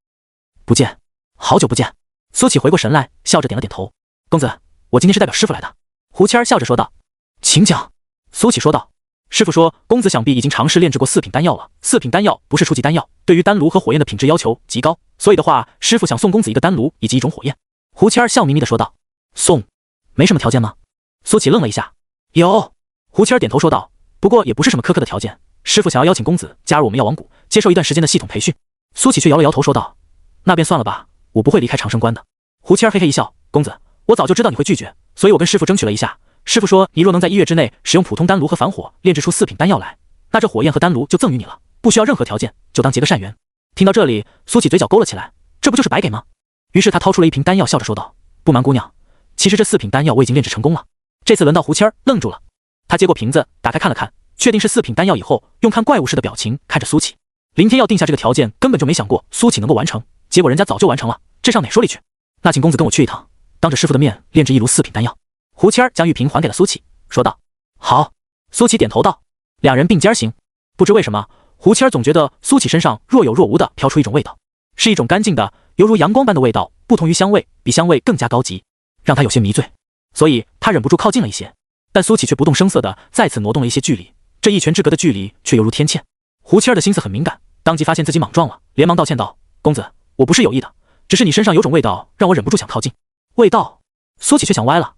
不见，好久不见。”苏启回过神来，笑着点了点头。公子，我今天是代表师傅来的。胡青儿笑着说道。请讲。苏启说道。师傅说，公子想必已经尝试炼制过4品丹药了。4品丹药不是初级丹药，对于丹炉和火焰的品质要求极高，所以的话，师傅想送公子一个丹炉以及一种火焰。胡青儿笑眯眯地说道。送？没什么条件吗？苏启愣了一下。有。胡青儿点头说道。不过也不是什么苛刻的条件，师傅想要邀请公子加入我们药王谷，接受一段时间的系统培训。苏启却摇了摇头说道。那便算了吧，我不会离开长生关的。胡青儿嘿嘿一笑。公子，我早就知道你会拒绝，所以我跟师傅争取了一下。师傅说，你若能在1月之内使用普通丹炉和反火炼制出4品丹药来，那这火焰和丹炉就赠予你了，不需要任何条件，就当结个善缘。听到这里，苏启嘴角勾了起来，这不就是白给吗？于是他掏出了一瓶丹药，笑着说道：“不瞒姑娘，其实这4品丹药我已经炼制成功了。”这次轮到胡青儿愣住了，他接过瓶子，打开看了看，确定是4品丹药以后，用看怪物似的表情看着苏启。林天耀定下这个条件，根本就没想过苏启能够完成，结果人家早就完成了，这上哪说理去？那请公子跟我去一趟，当着师傅的面炼制1炉4品丹药。胡谦将玉瓶还给了苏启，说道：“好。”苏启点头道。两人并肩行。不知为什么，胡谦总觉得苏启身上若有若无的飘出一种味道，是一种干净的，犹如阳光般的味道，不同于香味，比香味更加高级，让他有些迷醉。所以他忍不住靠近了一些，但苏启却不动声色的再次挪动了一些距离，这一拳之隔的距离却犹如天堑。胡谦的心思很敏感，当即发现自己莽撞了，连忙道歉道：“公子，我不是有意的，只是你身上有种味道，让我忍不住想靠近。”味道？苏启却想歪了，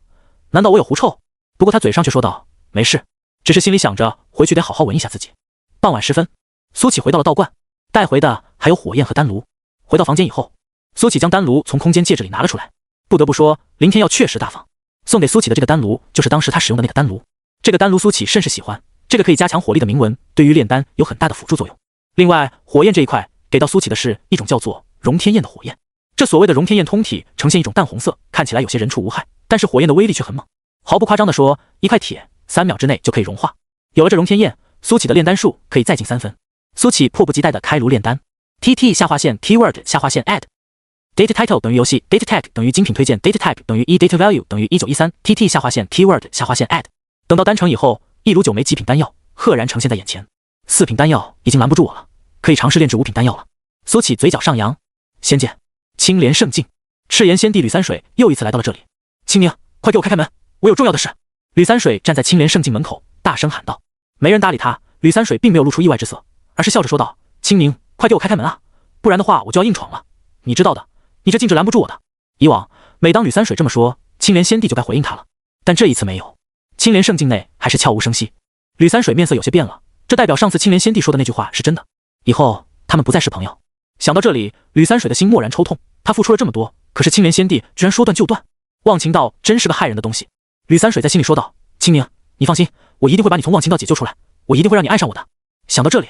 难道我有狐臭？不过他嘴上却说道：“没事，只是心里想着回去得好好闻一下自己。”傍晚时分，苏启回到了道观，带回的还有火焰和丹炉。回到房间以后，苏启将丹炉从空间戒指里拿了出来。不得不说，林天耀确实大方，送给苏启的这个丹炉就是当时他使用的那个丹炉。这个丹炉苏启甚是喜欢，这个可以加强火力的铭文，对于炼丹有很大的辅助作用。另外，火焰这一块给到苏启的是一种叫做融天焰的火焰。这所谓的融天焰通体呈现一种淡红色，看起来有些人畜无害，但是火焰的威力却很猛。毫不夸张地说，一块铁3秒之内就可以融化。有了这融天焰，苏启的炼丹术可以再进3分。苏启迫不及待地开炉炼丹。TT_keyword_add data title 等于游戏 data tag 等于精品推荐 data type 等于1 data value 等于1913 TT_keyword_add 等到丹成以后，1炉9枚极品丹药赫然呈现在眼前。4品丹药已经拦不住我了，可以尝试炼制5品丹药了。苏启嘴角上扬。仙剑青莲圣境，赤炎仙帝吕三水又一次来到了这里。青宁，快给我开门，我有重要的事。吕三水站在青莲圣境门口，大声喊道。没人搭理他，吕三水并没有露出意外之色，而是笑着说道：“青宁，快给我开门啊，不然的话我就要硬闯了。你知道的，你这禁制拦不住我的。”以往每当吕三水这么说，青莲仙帝就该回应他了，但这一次没有。青莲圣境内还是悄无声息。吕三水面色有些变了，这代表上次青莲仙帝说的那句话是真的，以后他们不再是朋友。想到这里，吕三水的心蓦然抽痛，他付出了这么多，可是青莲仙帝居然说断就断，忘情道真是个害人的东西。吕三水在心里说道：“青宁，你放心，我一定会把你从忘情道解救出来，我一定会让你爱上我的。”想到这里，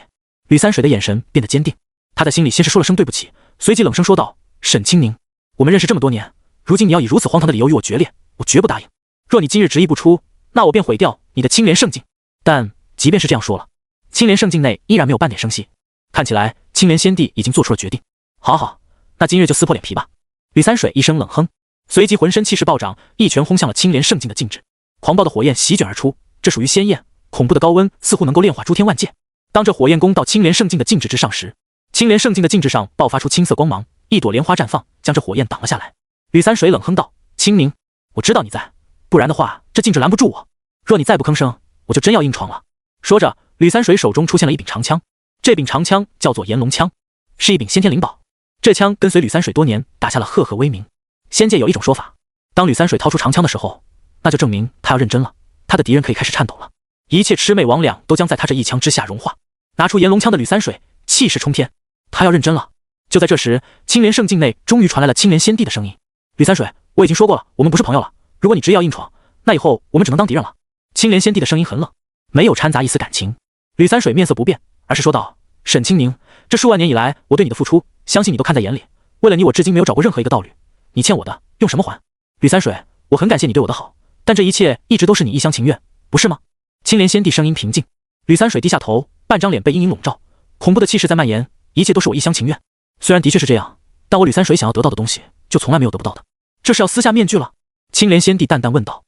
吕三水的眼神变得坚定，他在心里先是说了声对不起，随即冷声说道：“沈青宁，我们认识这么多年，如今你要以如此荒唐的理由与我决裂，我绝不答应。若你今日执意不出，那我便毁掉你的青莲圣境。”但即便是这样说了，青莲圣境内依然没有半点声息，看起来青莲仙帝已经做出了决定。好好，那今日就撕破脸皮吧。吕三水一声冷哼，随即浑身气势暴涨，一拳轰向了青莲圣境的禁制。狂暴的火焰席卷而出，这属于仙焰，恐怖的高温似乎能够炼化诸天万界。当这火焰攻到青莲圣境的禁制之上时，青莲圣境的禁制上爆发出青色光芒，一朵莲花绽放，将这火焰挡了下来。吕三水冷哼道：“青宁，我知道你在，不然的话这禁制拦不住我。若你再不吭声，我就真要硬闯了。”说着，吕三水手中出现了一柄长枪，这柄长枪叫做炎龙枪，是一柄先天灵宝。这枪跟随吕三水多年，打下了赫赫威名。仙界有一种说法，当吕三水掏出长枪的时候，那就证明他要认真了，他的敌人可以开始颤抖了，一切魑魅魍魉都将在他这一枪之下融化。拿出炎龙枪的吕三水气势冲天，他要认真了。就在这时，青莲圣境内终于传来了青莲仙帝的声音：“吕三水，我已经说过了，我们不是朋友了，如果你执意要硬闯，那以后我们只能当敌人了。”青莲仙帝的声音很冷，没有掺杂一丝感情。吕三水面色不变，而是说道：“沈青宁，这数万年以来我对你的付出，相信你都看在眼里。为了你，我至今没有找过任何一个道侣，你欠我的用什么还？吕三水，我很感谢你对我的好，但这一切一直都是你一厢情愿，不是吗？”青莲仙帝声音平静。吕三水低下头，半张脸被阴影笼罩，恐怖的气势在蔓延，一切都是我一厢情愿。虽然的确是这样，但我吕三水想要得到的东西，就从来没有得不到的。这是要撕下面具了？青莲仙帝淡淡问道。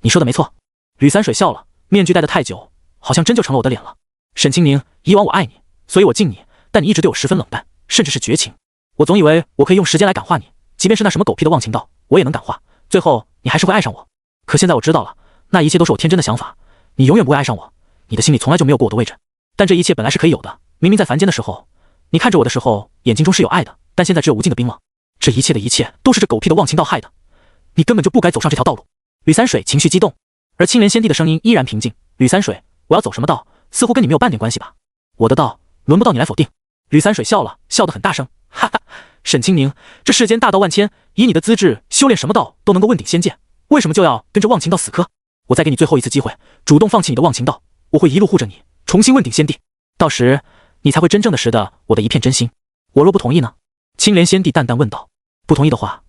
你说的没错。吕三水笑了，面具戴得太久，好像真就成了我的脸了。沈青宁，以往我爱你，所以我敬你，但你一直对我十分冷淡，甚至是绝情。我总以为我可以用时间来感化你，即便是那什么狗屁的忘情道，我也能感化，最后你还是会爱上我。可现在我知道了，那一切都是我天真的想法，你永远不会爱上我，你的心里从来就没有过我的位置。但这一切本来是可以有的，明明在凡间的时候，你看着我的时候，眼睛中是有爱的，但现在只有无尽的冰冷。这一切的一切都是这狗屁的忘情道害的，你根本就不该走上这条道路。吕三水情绪激动，而青莲仙帝的声音依然平静。吕三水，我要走什么道，似乎跟你没有半点关系吧？我的道轮不到你来否定。吕三水笑了，笑得很大声，哈哈，沈青宁，这世间大道万千，以你的资质，修炼什么道都能够问鼎仙界，为什么就要跟着忘情道死磕？我再给你最后一次机会，主动放弃你的忘情道，我会一路护着你，重新问鼎仙帝，到时你才会真正的识得我的一片真心。我若不同意呢？青莲仙帝淡淡问道。不同意的话，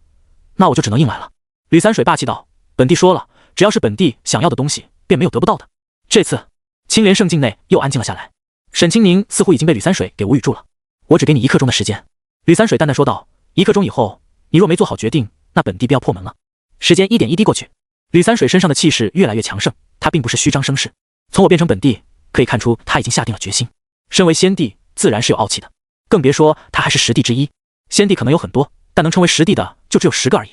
那我就只能硬来了。吕三水霸气道，本帝说了，只要是本帝想要的东西，便没有得不到的。这次，青莲圣境内又安静了下来。沈清宁似乎已经被吕三水给无语住了。我只给你1刻钟的时间。吕三水淡淡说道，1刻钟以后，你若没做好决定，那本帝便要破门了。时间一点一滴过去，吕三水身上的气势越来越强盛，他并不是虚张声势。从我变成本帝，可以看出他已经下定了决心。身为先帝，自然是有傲气的，更别说他还是10帝之一。先帝可能有很多，但能成为10帝的就只有10个而已。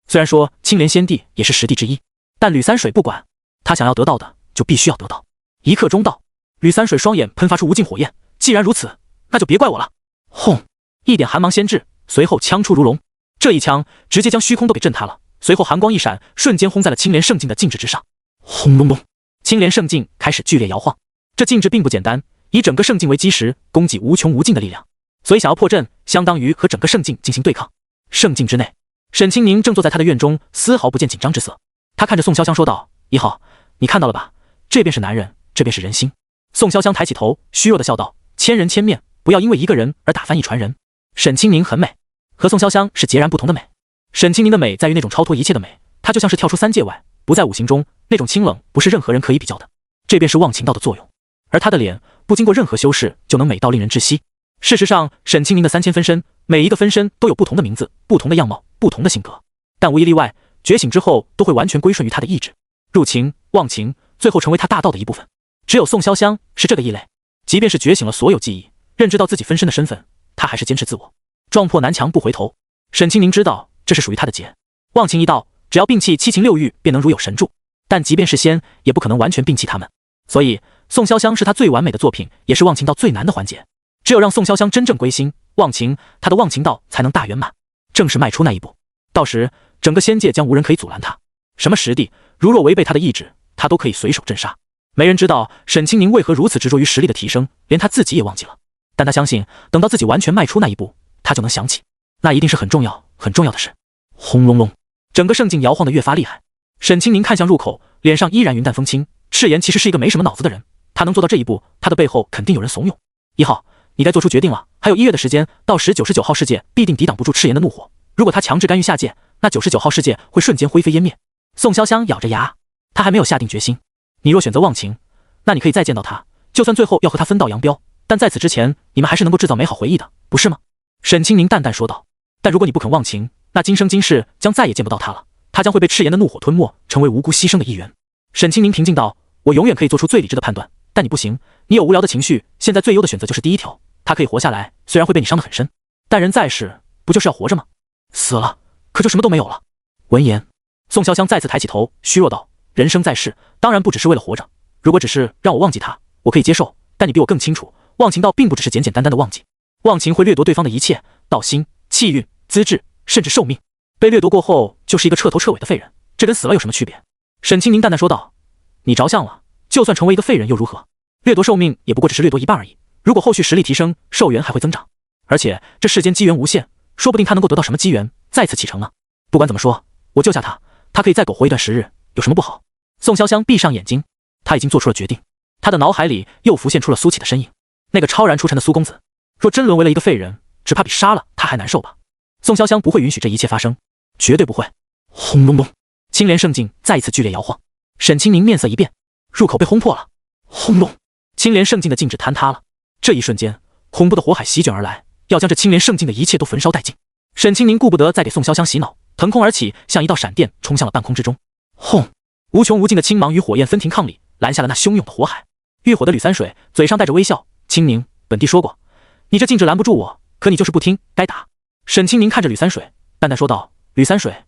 虽然说青莲先帝也是10帝之一，但吕三水不管，他想要得到的就必须要得到。1刻钟到，吕三水双眼喷发出无尽火焰。既然如此，那就别怪我了。轰！一点寒芒先至，随后枪出如龙。这一枪直接将虚空都给震塌了，随后寒光一闪，瞬间轰在了青莲圣境的禁制之上。轰隆隆！青莲圣境开始剧烈摇晃。这禁制并不简单，以整个圣境为基石，供给无穷无尽的力量，所以想要破阵，相当于和整个圣境进行对抗。圣境之内，沈清宁正坐在他的院中，丝毫不见紧张之色。他看着宋潇湘说道：“1号，你看到了吧？这便是男人，这便是人心。”宋潇湘抬起头，虚弱的笑道：“千人千面，不要因为一个人而打翻一船人。”沈清宁很美，和宋潇湘是截然不同的美。沈清宁的美在于那种超脱一切的美，她就像是跳出3界外，不在五行中，那种清冷不是任何人可以比较的。这便是忘情道的作用。而她的脸不经过任何修饰就能美到令人窒息。事实上，沈清宁的3000分身，每一个分身都有不同的名字、不同的样貌、不同的性格，但无一例外，觉醒之后都会完全归顺于他的意志，入情、忘情，最后成为他大道的一部分。只有宋潇湘是这个异类，即便是觉醒了所有记忆，认知到自己分身的身份，他还是坚持自我，撞破南墙不回头。沈清宁知道这是属于他的劫，忘情一道，只要摒弃7情6欲，便能如有神助。但即便是仙，也不可能完全摒弃他们。所以，宋潇湘是他最完美的作品，也是忘情道最难的环节。只有让宋潇湘真正归心忘情，他的忘情道才能大圆满。正是迈出那一步，到时整个仙界将无人可以阻拦他。什么实力，如若违背他的意志，他都可以随手镇杀。没人知道沈清宁为何如此执着于实力的提升，连他自己也忘记了。但他相信，等到自己完全迈出那一步，他就能想起，那一定是很重要、很重要的事。轰隆隆，整个圣境摇晃得越发厉害。沈清宁看向入口，脸上依然云淡风轻。赤炎其实是一个没什么脑子的人，他能做到这一步，他的背后肯定有人怂恿。1号，你该做出决定了，还有1月的时间，到时99号世界必定抵挡不住赤炎的怒火。如果他强制干预下界，那99号世界会瞬间灰飞烟灭。宋潇湘咬着牙，他还没有下定决心。你若选择忘情，那你可以再见到他，就算最后要和他分道扬镳，但在此之前，你们还是能够制造美好回忆的，不是吗？沈清宁淡淡说道。但如果你不肯忘情，那今生今世将再也见不到他了，他将会被赤炎的怒火吞没，成为无辜牺牲的一员。沈清宁平静道，我永远可以做出最理智的判断，但你不行，你有无聊的情绪，现在最优的选择就是第一条，他可以活下来，虽然会被你伤得很深，但人在世，不就是要活着吗？死了，可就什么都没有了。闻言，宋潇湘再次抬起头，虚弱道，人生在世，当然不只是为了活着，如果只是让我忘记他，我可以接受，但你比我更清楚，忘情道并不只是简简单单的忘记，忘情会掠夺对方的一切，道心、气运、资质，甚至寿命。被掠夺过后，就是一个彻头彻尾的废人，这跟死了有什么区别？沈清宁淡淡说道，你着相了，就算成为一个废人又如何？掠夺寿命也不过只是掠夺一半而已，如果后续实力提升，寿元还会增长，而且这世间机缘无限，说不定他能够得到什么机缘，再次启程呢。不管怎么说，我救下他，他可以再苟活一段时日，有什么不好？宋潇湘闭上眼睛，他已经做出了决定。他的脑海里又浮现出了苏启的身影，那个超然出尘的苏公子，若真沦为了一个废人，只怕比杀了他还难受吧。宋潇湘不会允许这一切发生，绝对不会。轰隆隆，青莲圣境再一次剧烈摇晃。沈清宁面色一变，入口被轰破了。轰隆，青莲圣境的禁制坍塌了。这一瞬间，恐怖的火海席卷而来，要将这青莲圣境的一切都焚烧殆尽。沈清宁顾不得再给宋潇湘洗脑，腾空而起，像一道闪电冲向了半空之中。轰！无穷无尽的青芒与火焰分庭抗礼，拦下了那汹涌的火海。欲火的吕三水嘴上带着微笑，清宁，本帝说过，你这禁制拦不住我，可你就是不听，该打。沈清宁看着吕三水，淡淡说道，吕三水，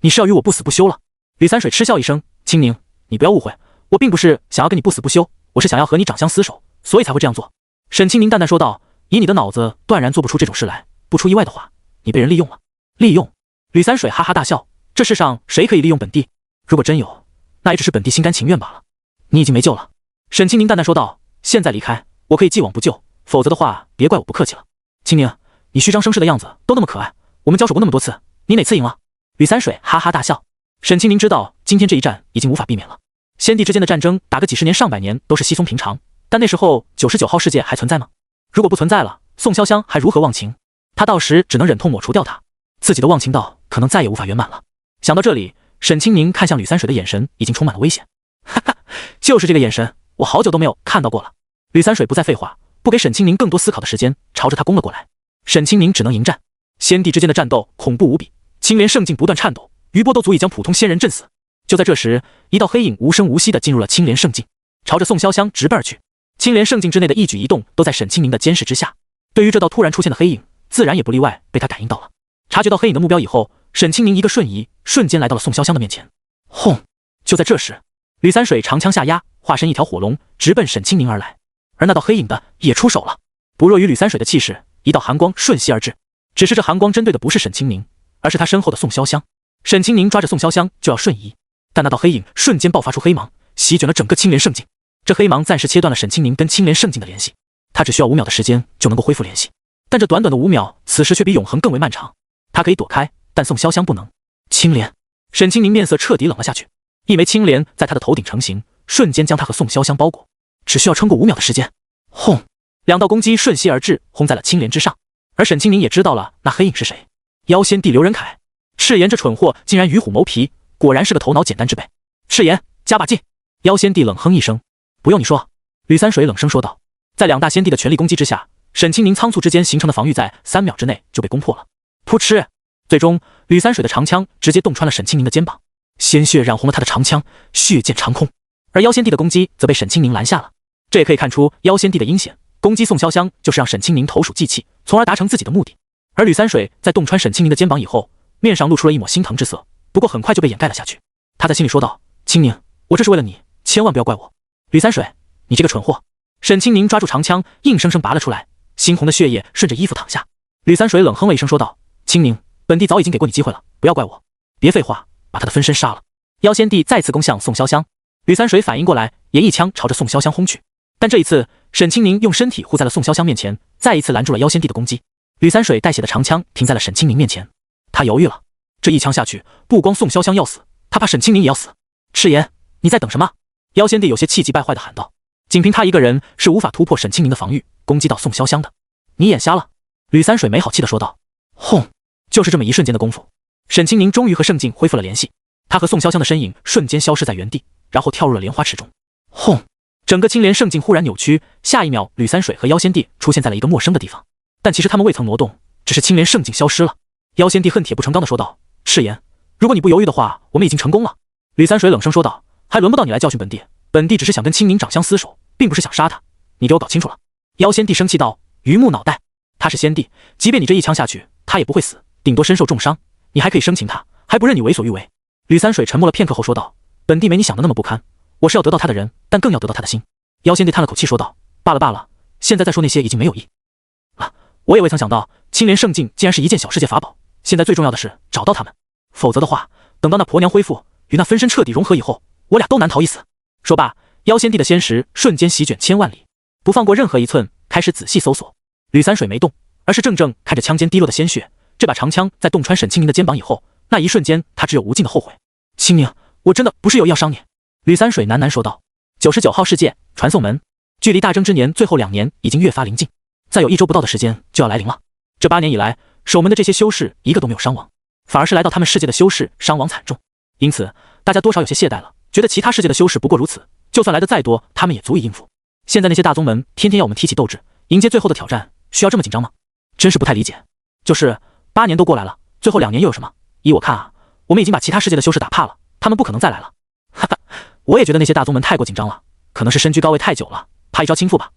你是要与我不死不休了？吕三水嗤笑一声，清宁，你不要误会，我并不是想要跟你不死不休，我是想要和你长相厮守，所以才会这样做。沈清宁淡淡说道，以你的脑子断然做不出这种事来，不出意外的话，你被人利用了。利用？吕三水哈哈大笑，这世上谁可以利用本帝？如果真有，那也只是本帝心甘情愿罢了。你已经没救了。沈清宁淡淡说道，现在离开，我可以既往不咎，否则的话，别怪我不客气了。清宁，你虚张声势的样子都那么可爱，我们交手过那么多次，你哪次赢了？吕三水哈哈大笑。沈清宁知道今天这一战已经无法避免了，先帝之间的战争打个几十年上百年都是稀松平常，但那时候99号世界还存在吗？如果不存在了，宋潇湘还如何忘情？他到时只能忍痛抹除掉他，自己的忘情道可能再也无法圆满了。想到这里，沈清宁看向吕三水的眼神已经充满了危险。哈哈，就是这个眼神，我好久都没有看到过了。吕三水不再废话，不给沈清宁更多思考的时间，朝着他攻了过来。沈清宁只能迎战。仙帝之间的战斗恐怖无比，青莲圣境不断颤抖，余波都足以将普通仙人震死。就在这时，一道黑影无声无息地进入了青莲圣境，朝着宋潇湘直奔而去。青莲圣境之内的一举一动都在沈清宁的监视之下。对于这道突然出现的黑影，自然也不例外被他感应到了。察觉到黑影的目标以后，沈清宁一个瞬移，瞬间来到了宋潇湘的面前。轰！就在这时，吕三水长枪下压，化身一条火龙，直奔沈清宁而来。而那道黑影的也出手了，不弱于吕三水的气势，一道寒光瞬息而至。只是这寒光针对的不是沈清宁，而是他身后的宋潇湘。沈清宁抓着宋潇湘就要瞬移，但那道黑影瞬间爆发出黑芒，席卷了整个青莲圣境。这黑芒暂时切断了沈清宁跟青莲圣境的联系，他只需要5秒的时间就能够恢复联系。但这短短的5秒，此时却比永恒更为漫长。他可以躲开，但宋潇湘不能。青莲，沈清宁面色彻底冷了下去，一枚青莲在他的头顶成型，瞬间将他和宋潇湘包裹。只需要撑过5秒的时间，轰！2道攻击瞬息而至，轰在了青莲之上。而沈清宁也知道了那黑影是谁，妖仙帝刘仁凯。赤炎这蠢货竟然与虎谋皮，果然是个头脑简单之辈。赤炎，加把劲！妖仙帝冷哼一声。不用你说，吕三水冷声说道。在2大仙帝的全力攻击之下，沈清宁仓促之间形成的防御在3秒之内就被攻破了。噗嗤！最终，吕三水的长枪直接洞穿了沈清宁的肩膀，鲜血染红了他的长枪，血溅长空。而妖仙帝的攻击则被沈清宁拦下了。这也可以看出妖仙帝的阴险，攻击宋潇湘就是让沈清宁投鼠忌器，从而达成自己的目的。而吕三水在洞穿沈清宁的肩膀以后，面上露出了一抹心疼之色，不过很快就被掩盖了下去。他在心里说道：清宁，我这是为了你，千万不要怪我。吕三水，你这个蠢货！沈清宁抓住长枪，硬生生拔了出来，猩红的血液顺着衣服淌下。吕三水冷哼了一声说道：清宁，本帝早已经给过你机会了，不要怪我。别废话，把他的分身杀了。妖仙帝再次攻向宋潇湘，吕三水反应过来，也一枪朝着宋潇湘轰去。但这一次，沈清宁用身体护在了宋潇湘面前，再一次拦住了妖仙帝的攻击。吕三水带血的长枪停在了沈清宁面前，他犹豫了。这一枪下去，不光宋潇湘要死，他怕沈清宁也要死。赤炎，你在等什么？妖仙帝有些气急败坏地喊道。仅凭他一个人是无法突破沈清宁的防御，攻击到宋潇湘的。你眼瞎了？吕三水没好气地说道。轰！就是这么一瞬间的功夫，沈清宁终于和圣境恢复了联系。他和宋潇湘的身影瞬间消失在原地，然后跳入了莲花池中。轰！整个青莲圣境忽然扭曲，下一秒，吕三水和妖仙帝出现在了一个陌生的地方。但其实他们未曾挪动，只是青莲圣境消失了。妖仙帝恨铁不成钢地说道：赤炎，如果你不犹豫的话，我们已经成功了。吕三水冷声说道：还轮不到你来教训本帝，本帝只是想跟青宁长相厮守，并不是想杀他，你给我搞清楚了。妖仙帝生气道：榆木脑袋，他是仙帝，即便你这一枪下去，他也不会死，顶多身受重伤，你还可以生擒他，还不任你为所欲为。吕三水沉默了片刻后说道：本帝没你想的那么不堪，我是要得到他的人，但更要得到他的心。妖仙帝叹了口气说道：罢了罢了，现在再说那些已经没有意了。我也未曾想到青莲圣境竟然是一件小世界法宝，现在最重要的是找到他们，否则的话，等到那婆娘恢复，与那分身彻底融合以后，我俩都难逃一死。说罢，妖仙帝的仙识瞬间席卷千万里，不放过任何一寸，开始仔细搜索。吕三水没动，而是怔怔看着枪尖滴落的鲜血。这把长枪在洞穿沈清宁的肩膀以后，那一瞬间他只有无尽的后悔。清宁，我真的不是有意要伤你。吕三水喃喃说道。99号世界传送门，距离大征之年最后2年已经越发临近，再有1周不到的时间就要来临了。这8年以来，守门的这些修士一个都没有伤亡，反而是来到他们世界的修士伤亡惨重，因此大家多少有些懈怠了，觉得其他世界的修士不过如此，就算来的再多，他们也足以应付。现在那些大宗门天天要我们提起斗志，迎接最后的挑战，需要这么紧张吗？真是不太理解。就是8年都过来了，最后2年又有什么？依我看啊，我们已经把其他世界的修士打怕了，他们不可能再来了。哈哈，我也觉得那些大宗门太过紧张了，可能是身居高位太久了，怕一朝倾覆吧。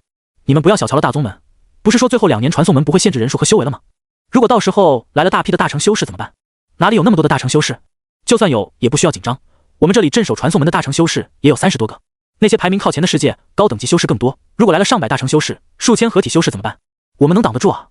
你们不要小瞧了大宗门，不是说最后2年传送门不会限制人数和修为了吗？如果到时候来了大批的大成修士怎么办？哪里有那么多的大成修士？就算有，也不需要紧张。我们这里镇守传送门的大成修士也有30多个，那些排名靠前的世界高等级修士更多。如果来了上百大成修士、数千合体修士怎么办？我们能挡得住啊？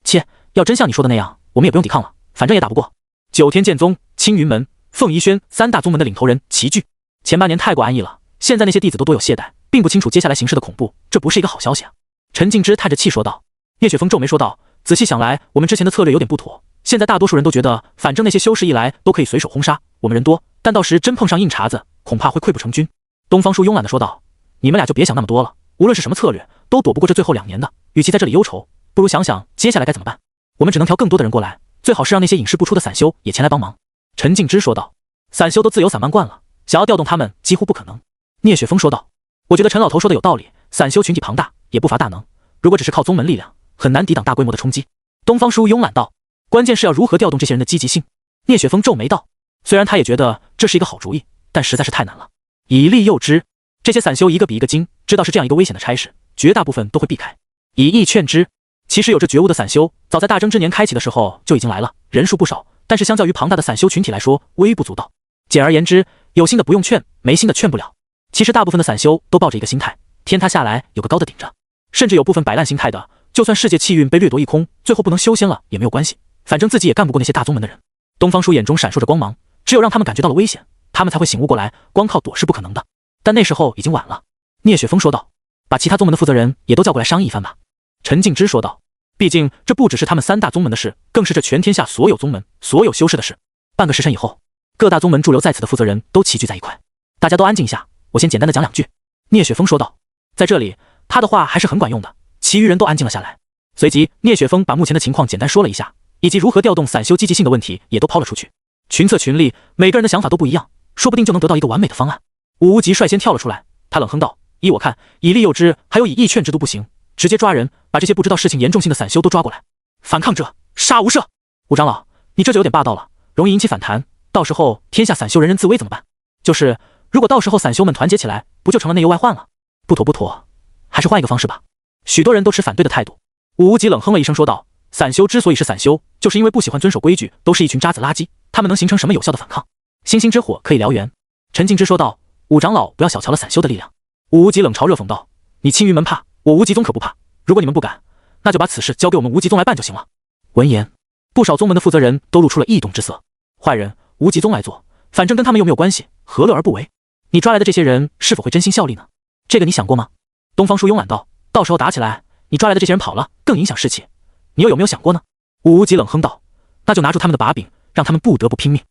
切，要真像你说的那样，我们也不用抵抗了，反正也打不过。9天剑宗、青云门、凤仪轩3大宗门的领头人齐聚。前8年太过安逸了，现在那些弟子都多有懈怠，并不清楚接下来形势的恐怖，这不是一个好消息啊。陈静之叹着气说道。叶雪峰皱眉说道，仔细想来，我们之前的策略有点不妥。现在大多数人都觉得，反正那些修士一来都可以随手轰杀，我们人多，但到时真碰上硬茬子，恐怕会溃不成军。东方树慵懒地说道，你们俩就别想那么多了，无论是什么策略，都躲不过这最后2年的，与其在这里忧愁，不如想想接下来该怎么办。我们只能挑更多的人过来，最好是让那些隐世不出的散修也前来帮忙。陈静之说道。散修都自由散漫惯了，想要调动他们几乎不可能。聂雪峰说道。我觉得陈老头说的有道理，散修群体庞大，也不乏大能，如果只是靠宗门力量，很难抵挡大规模的冲击。东方叔慵懒道，关键是要如何调动这些人的积极性。聂雪峰皱眉道，虽然他也觉得这是一个好主意，但实在是太难了。以利诱之，这些散修一个比一个精，知道是这样一个危险的差事，绝大部分都会避开。以义劝之，其实有着觉悟的散修，早在大征之年开启的时候就已经来了，人数不少，但是相较于庞大的散修群体来说，微不足道。简而言之，有心的不用劝，没心的劝不了。其实大部分的散修都抱着一个心态，天塌下来有个高的顶着，甚至有部分摆烂心态的，就算世界气运被掠夺一空，最后不能修仙了也没有关系，反正自己也干不过那些大宗门的人。东方叔眼中闪烁着光芒，只有让他们感觉到了危险，他们才会醒悟过来，光靠躲是不可能的。但那时候已经晚了。聂雪峰说道，把其他宗门的负责人也都叫过来商议一番吧。陈敬之说道，毕竟这不只是他们3大宗门的事，更是这全天下所有宗门、所有修士的事。半个时辰以后，各大宗门驻留在此的负责人都齐聚在一块。大家都安静一下，我先简单的讲2句。聂雪峰说道，在这里他的话还是很管用的，其余人都安静了下来。随即聂雪峰把目前的情况简单说了一下，以及如何调动散修积极性的问题也都抛了出去。群策群力，每个人的想法都不一样，说不定就能得到一个完美的方案。武无极率先跳了出来，他冷哼道，依我看，以利诱之还有以义劝之都不行，直接抓人，把这些不知道事情严重性的散修都抓过来，反抗者杀无赦。武长老，你这就有点霸道了，容易引起反弹，到时候天下散修人人自危怎么办？就是如果到时候散修们团结起来，不就成了内忧外患了？不妥不妥，还是换一个方式吧。许多人都持反对的态度。武无极冷哼了一声说道，散修之所以是散修，就是因为不喜欢遵守规矩，都是一群渣子垃圾，他们能形成什么有效的反抗？星星之火可以燎原。陈敬之说道，武长老不要小瞧了散修的力量。武无极冷嘲热讽道，你青云门怕，我无极宗可不怕，如果你们不敢，那就把此事交给我们无极宗来办就行了。闻言，不少宗门的负责人都露出了异动之色。坏人无极宗来做，反正跟他们又没有关系，何乐而不为？你抓来的这些人是否会真心效力呢？这个你想过吗？东方叔慵懒道，到时候打起来，你抓来的这些人跑了，更影响士气，你又有没有想过呢？武无极冷哼道，那就拿住他们的把柄，让他们不得不拼命。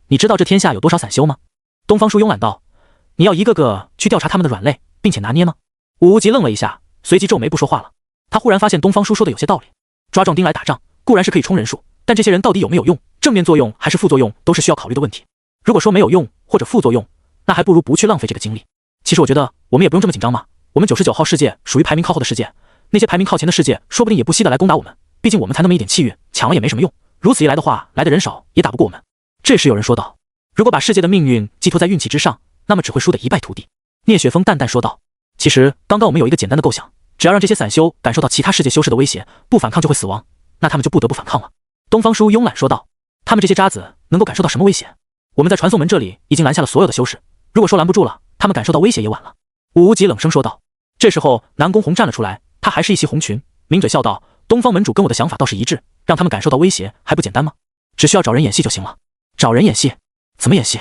你知道这天下有多少散修吗？东方叔慵懒道，你要一个个去调查他们的软肋，并且拿捏吗？武无极愣了一下，随即皱眉不说话了。他忽然发现东方叔说的有些道理，抓壮丁来打仗固然是可以充人数，但这些人到底有没有用，正面作用还是副作用，都是需要考虑的问题。如果说没有用或者副作用，那还不如不去浪费这个精力。其实我觉得我们也不用这么紧张嘛，我们99号世界属于排名靠后的世界，那些排名靠前的世界说不定也不惜的来攻打我们，毕竟我们才那么一点气运，强了也没什么用，如此一来的话，来的人少也打不过我们。这时有人说道，如果把世界的命运寄托在运气之上，那么只会输得一败涂地。聂雪峰淡淡说道，其实刚刚我们有一个简单的构想，只要让这些散修感受到其他世界修士的威胁，不反抗就会死亡，那他们就不得不反抗了。东方叔慵懒说道，他们这些渣子能够感受到什么威胁？我们在传送门这里已经拦下了所有的修士，如果说拦不住了，他们感受到威胁也晚了。武无极冷声说道。这时候南宫红站了出来，他还是一袭红裙，抿嘴笑道，东方门主跟我的想法倒是一致，让他们感受到威胁还不简单吗？只需要找人演戏就行了。找人演戏？怎么演戏？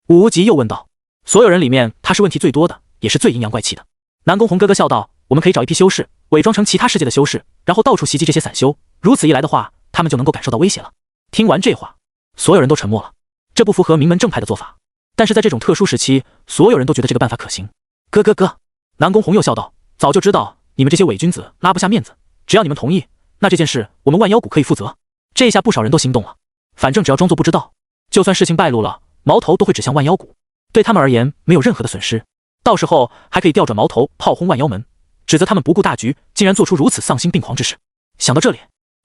武无极又问道。所有人里面他是问题最多的，也是最阴阳怪气的。南宫红咯咯笑道，我们可以找一批修士伪装成其他世界的修士，然后到处袭击这些散修，如此一来的话，他们就能够感受到威胁了。听完这话，所有人都沉默了，这不符合名门正派的做法，但是在这种特殊时期，所有人都觉得这个办法可行。咯，南宫红又笑道，早就知道你们这些伪君子拉不下面子，只要你们同意，那这件事我们万妖谷可以负责。这一下不少人都心动了，反正只要装作不知道，就算事情败露了，矛头都会指向万妖谷，对他们而言没有任何的损失，到时候还可以调转矛头炮轰万妖门，指责他们不顾大局，竟然做出如此丧心病狂之事。想到这里，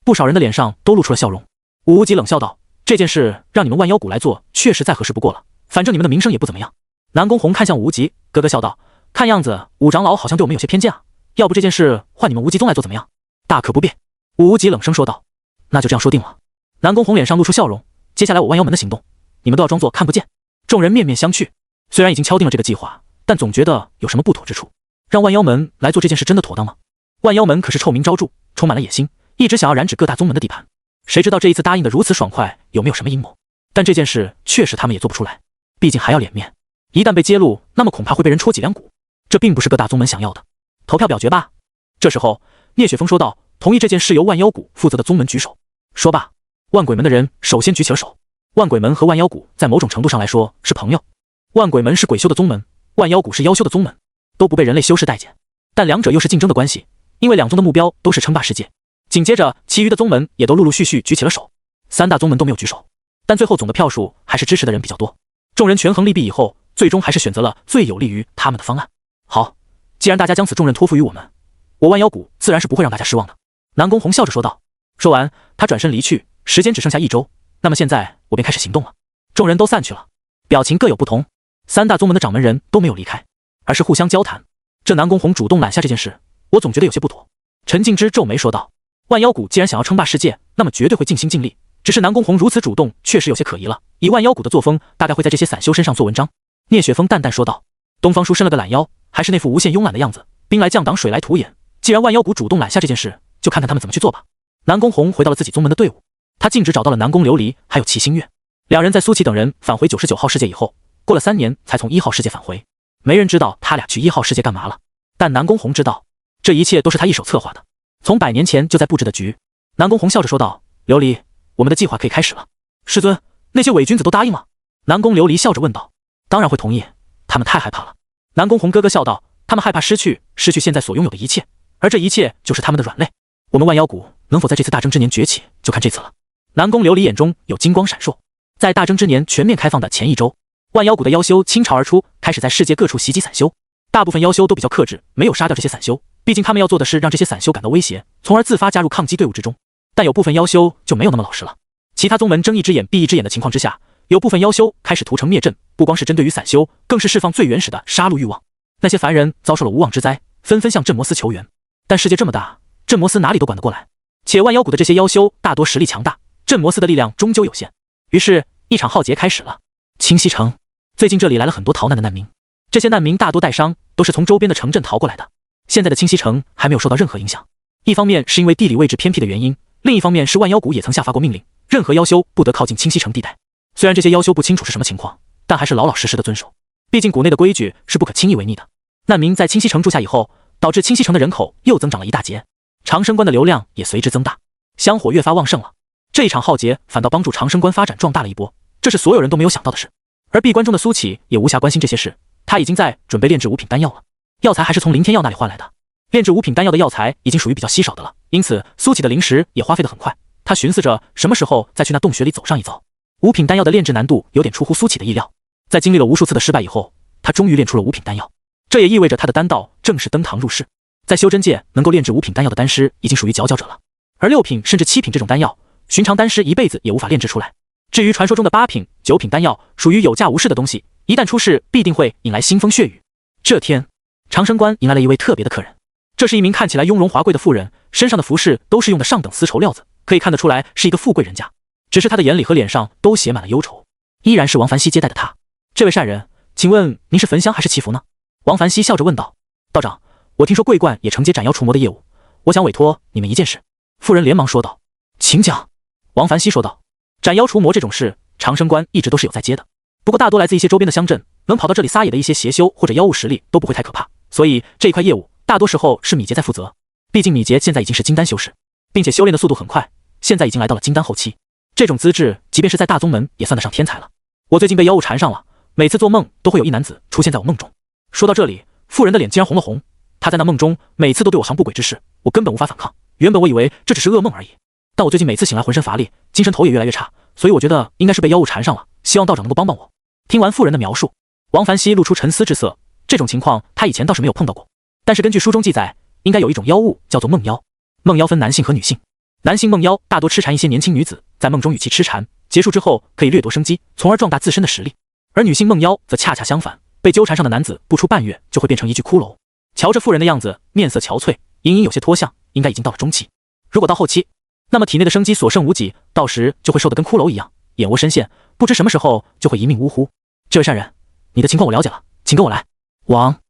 不少人的脸上都露出了笑容。武无极冷笑道，这件事让你们万妖谷来做，确实再合适不过了，反正你们的名声也不怎么样。南宫红看向武无极，咯咯笑道，看样子武长老好像对我们有些偏见啊，要不这件事换你们无极宗来做怎么样？大可不必。武无极冷声说道，那就这样说定了。南宫红脸上露出笑容，接下来我万妖门的行动，你们都要装作看不见。众人面面相觑，虽然已经敲定了这个计划，但总觉得有什么不妥之处。让万妖门来做这件事真的妥当吗？万妖门可是臭名昭著，充满了野心，一直想要染指各大宗门的地盘，谁知道这一次答应的如此爽快，有没有什么阴谋？但这件事确实他们也做不出来，毕竟还要脸面，一旦被揭露，那么恐怕会被人戳脊梁骨，这并不是各大宗门想要的。投票表决吧。这时候聂雪峰说道，同意这件事由万妖谷负责的宗门举手。说罢，万鬼门的人首先举起了手。万鬼门和万妖谷在某种程度上来说是朋友，万鬼门是鬼修的宗门，万妖谷是妖修的宗门，都不被人类修士待见，但两者又是竞争的关系，因为两宗的目标都是称霸世界。紧接着其余的宗门也都陆陆续续举起了手，3大宗门都没有举手，但最后总的票数还是支持的人比较多。众人权衡利弊以后，最终还是选择了最有利于他们的方案。好，既然大家将此重任托付于我们，我万妖谷自然是不会让大家失望的。南宫红笑着说道。说完，他转身离去。时间只剩下1周，那么现在我便开始行动了。众人都散去了，表情各有不同。3大宗门的掌门人都没有离开，而是互相交谈。这南宫红主动揽下这件事，我总觉得有些不妥。陈静之皱眉说道。万妖谷既然想要称霸世界，那么绝对会尽心尽力。只是南宫红如此主动，确实有些可疑了。以万妖谷的作风，大概会在这些散修身上做文章。聂雪峰淡淡说道。东方叔伸了个懒腰，还是那副无限慵懒的样子。兵来将挡，水来土掩。既然万妖谷主动揽下这件事，就看看他们怎么去做吧。南宫红回到了自己宗门的队伍，他径直找到了南宫琉璃还有齐星月。两人在苏琪等人返回99号世界以后，过了3年才从1号世界返回。没人知道他俩去1号世界干嘛了，但南宫红知道，这一切都是他一手策划的，从100年前就在布置的局。南宫红笑着说道。琉璃，我们的计划可以开始了。师尊，那些伪君子都答应了？南宫琉璃笑着问道。当然会同意，他们太害怕了。南宫红咯咯笑道。他们害怕失去现在所拥有的一切，而这一切就是他们的软肋。我们万妖谷能否在这次大争之年崛起，就看这次了。南宫琉璃眼中有金光闪烁。在大争之年全面开放的前1周，万妖谷的妖修倾巢而出，开始在世界各处袭击散修。大部分妖修都比较克制，没有杀掉这些散修，毕竟他们要做的是让这些散修感到威胁，从而自发加入抗击队伍之中。但有部分妖修就没有那么老实了。其他宗门睁一只眼闭一只眼的情况之下，有部分妖修开始屠城灭阵，不光是针对于散修，更是释放最原始的杀戮欲望。那些凡人遭受了无妄之灾，纷纷向镇魔司求援。但世界这么大，镇魔司哪里都管得过来，且万妖谷的这些妖修大多实力强大，镇魔司的力量终究有限。于是一场浩劫开始了。清溪城，最近这里来了很多逃难的难民，这些难民大多带伤，都是从周边的城镇逃过来的。现在的清溪城还没有受到任何影响，一方面是因为地理位置偏僻的原因，另一方面是万妖谷也曾下发过命令，任何妖修不得靠近清溪城地带。虽然这些妖修不清楚是什么情况，但还是老老实实的遵守，毕竟谷内的规矩是不可轻易违逆的。难民在清溪城住下以后，导致清溪城的人口又增长了一大截，长生关的流量也随之增大，香火越发旺盛了。这一场浩劫反倒帮助长生关发展壮大了一波，这是所有人都没有想到的事。而闭关中的苏启也无暇关心这些事，他已经在准备炼制5品丹药了，药材还是从林天耀那里换来的。炼制5品丹药的药材已经属于比较稀少的了，因此苏启的灵石也花费得很快。他寻思着什么时候再去那洞穴里走上一遭。5品丹药的炼制难度有点出乎苏启的意料，在经历了无数次的失败以后，他终于炼出了5品丹药。这也意味着他的丹道正式登堂入室，在修真界能够炼制5品丹药的丹师已经属于佼佼者了。而6品甚至7品这种丹药，寻常丹师一辈子也无法炼制出来。至于传说中的8品、9品丹药，属于有价无市的东西，一旦出世必定会引来腥风血雨。这天，长生关迎来了一位特别的客人，这是一名看起来雍容华贵的妇人，身上的服饰都是用的上等丝绸料子，可以看得出来是一个富贵人家。只是她的眼里和脸上都写满了忧愁。依然是王凡熙接待的她。这位善人，请问您是焚香还是祈福呢？王凡熙笑着问道。道长，我听说桂冠也承接斩妖除魔的业务，我想委托你们一件事。妇人连忙说道。请讲。王凡熙说道。斩妖除魔这种事，长生关一直都是有在接的，不过大多来自一些周边的乡镇，能跑到这里撒野的一些邪修或者妖物实力都不会太可怕，所以这一块业务大多时候是米杰在负责。毕竟米杰现在已经是金丹修士，并且修炼的速度很快，现在已经来到了金丹后期，这种资质即便是在大宗门也算得上天才了。我最近被妖物缠上了，每次做梦都会有一男子出现在我梦中。说到这里，妇人的脸竟然红了红。他在那梦中每次都对我行不轨之事，我根本无法反抗。原本我以为这只是噩梦而已，但我最近每次醒来浑身乏力，精神头也越来越差，所以我觉得应该是被妖物缠上了，希望道长能够帮帮我。听完妇人的描述，王凡熙露出沉思之色。这种情况他以前倒是没有碰到过，但是根据书中记载，应该有一种妖物叫做梦妖。梦妖分男性和女性，男性梦妖大多痴缠一些年轻女子，在梦中与其痴缠，结束之后可以掠夺生机，从而壮大自身的实力。而女性梦妖则恰恰相反，被纠缠上的男子不出半月就会变成一具骷髅。瞧这妇人的样子，面色憔悴，隐隐有些脱相，应该已经到了中期。如果到后期，那么体内的生机所剩无几，到时就会瘦得跟骷髅一样，眼窝深陷，不知什么时候就会一命呜呼。这位善人，你的情况我了解了，请跟我来。王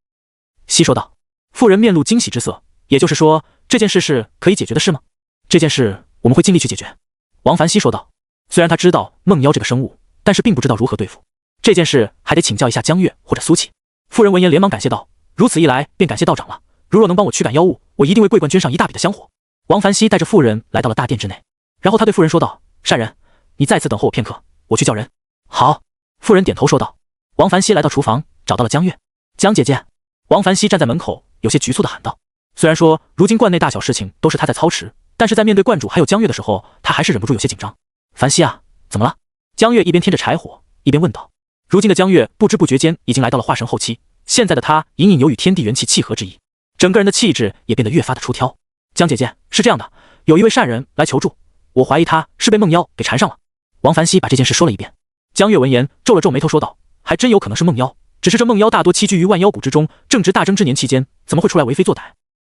熙说道。妇人面露惊喜之色，也就是说，这件事是可以解决的事吗？这件事我们会尽力去解决。王凡熙说道。虽然他知道梦妖这个生物，但是并不知道如何对付。这件事还得请教一下江月或者苏启。妇人闻言连忙感谢道。如此一来，便感谢道长了。如若能帮我驱赶妖物，我一定为桂冠捐上一大笔的香火。王凡熙带着妇人来到了大殿之内，然后他对妇人说道：善人，你再次等候我片刻，我去叫人。好。妇人点头说道。王凡熙来到厨房，找到了江月。江姐姐。王凡熙站在门口，有些局促地喊道。虽然说如今冠内大小事情都是他在操持，但是在面对冠主还有江月的时候，他还是忍不住有些紧张。凡熙啊，怎么了？江月一边添着柴火，一边问道。如今的江月不知不觉间已经来到了化神后期，现在的他隐隐有与天地元气契合之意，整个人的气质也变得越发的出挑。江姐姐，是这样的，有一位善人来求助，我怀疑他是被梦妖给缠上了。王凡熙把这件事说了一遍。江月闻言皱了皱眉头说道，还真有可能是梦妖，只是这梦妖大多栖居于万妖谷之中，正值大征之年期间，怎么会出来为非作歹？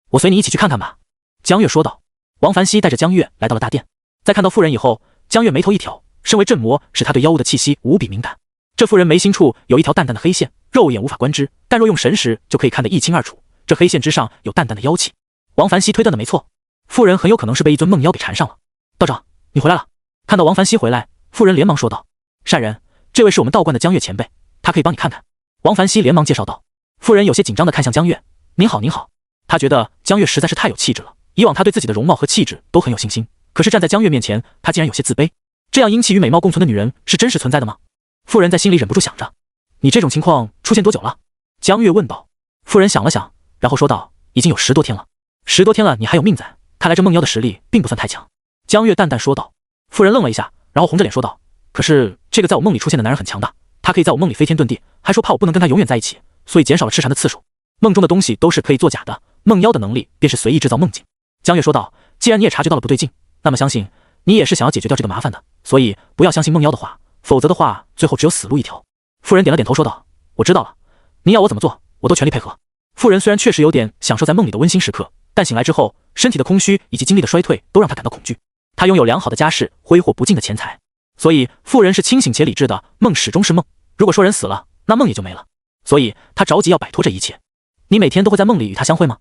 我随你一起去看看吧。江月说道。王凡熙带着江月来到了大殿，在看到妇人以后，江月眉头一挑，身为镇魔，使他对妖物的气息无比敏感。这妇人眉心处有一条淡淡的黑线，肉眼无法观之，但若用神识就可以看得一清二楚。这黑线之上有淡淡的妖气。王凡熙推断的没错，妇人很有可能是被一尊梦妖给缠上了。道长，你回来了。看到王凡熙回来，妇人连忙说道，善人，这位是我们道观的江月前辈，他可以帮你看看。王凡熙连忙介绍道。妇人有些紧张地看向江月，您好您好。他觉得江月实在是太有气质了，以往他对自己的容貌和气质都很有信心，可是站在江月面前，他竟然有些自卑。这样英气与美貌共存的女人是真实存在的吗？妇人在心里忍不住想着。你这种情况出现多久了？江月问道。妇人想了想，然后说道，已经有10多天了。10多天了，你还有命在，看来这梦妖的实力并不算太强。江月淡淡说道。妇人愣了一下，然后红着脸说道，可是这个在我梦里出现的男人很强大，他可以在我梦里飞天遁地，还说怕我不能跟他永远在一起，所以减少了痴缠的次数。梦中的东西都是可以作假的，梦妖的能力便是随意制造梦境。江月说道，既然你也察觉到了不对劲，那么相信你也是想要解决掉这个麻烦的，所以不要相信梦妖的话，否则的话最后只有死路一条。妇人点了点头说道，我知道了，你要我怎么做我都全力配合。妇人虽然确实有点享受在梦里的温馨时刻，但醒来之后身体的空虚以及精力的衰退都让她感到恐惧。她拥有良好的家世，挥霍不尽的钱财，所以妇人是清醒且理智的，梦始终是梦，如果说人死了，那梦也就没了，所以她着急要摆脱这一切。你每天都会在梦里与他相会吗？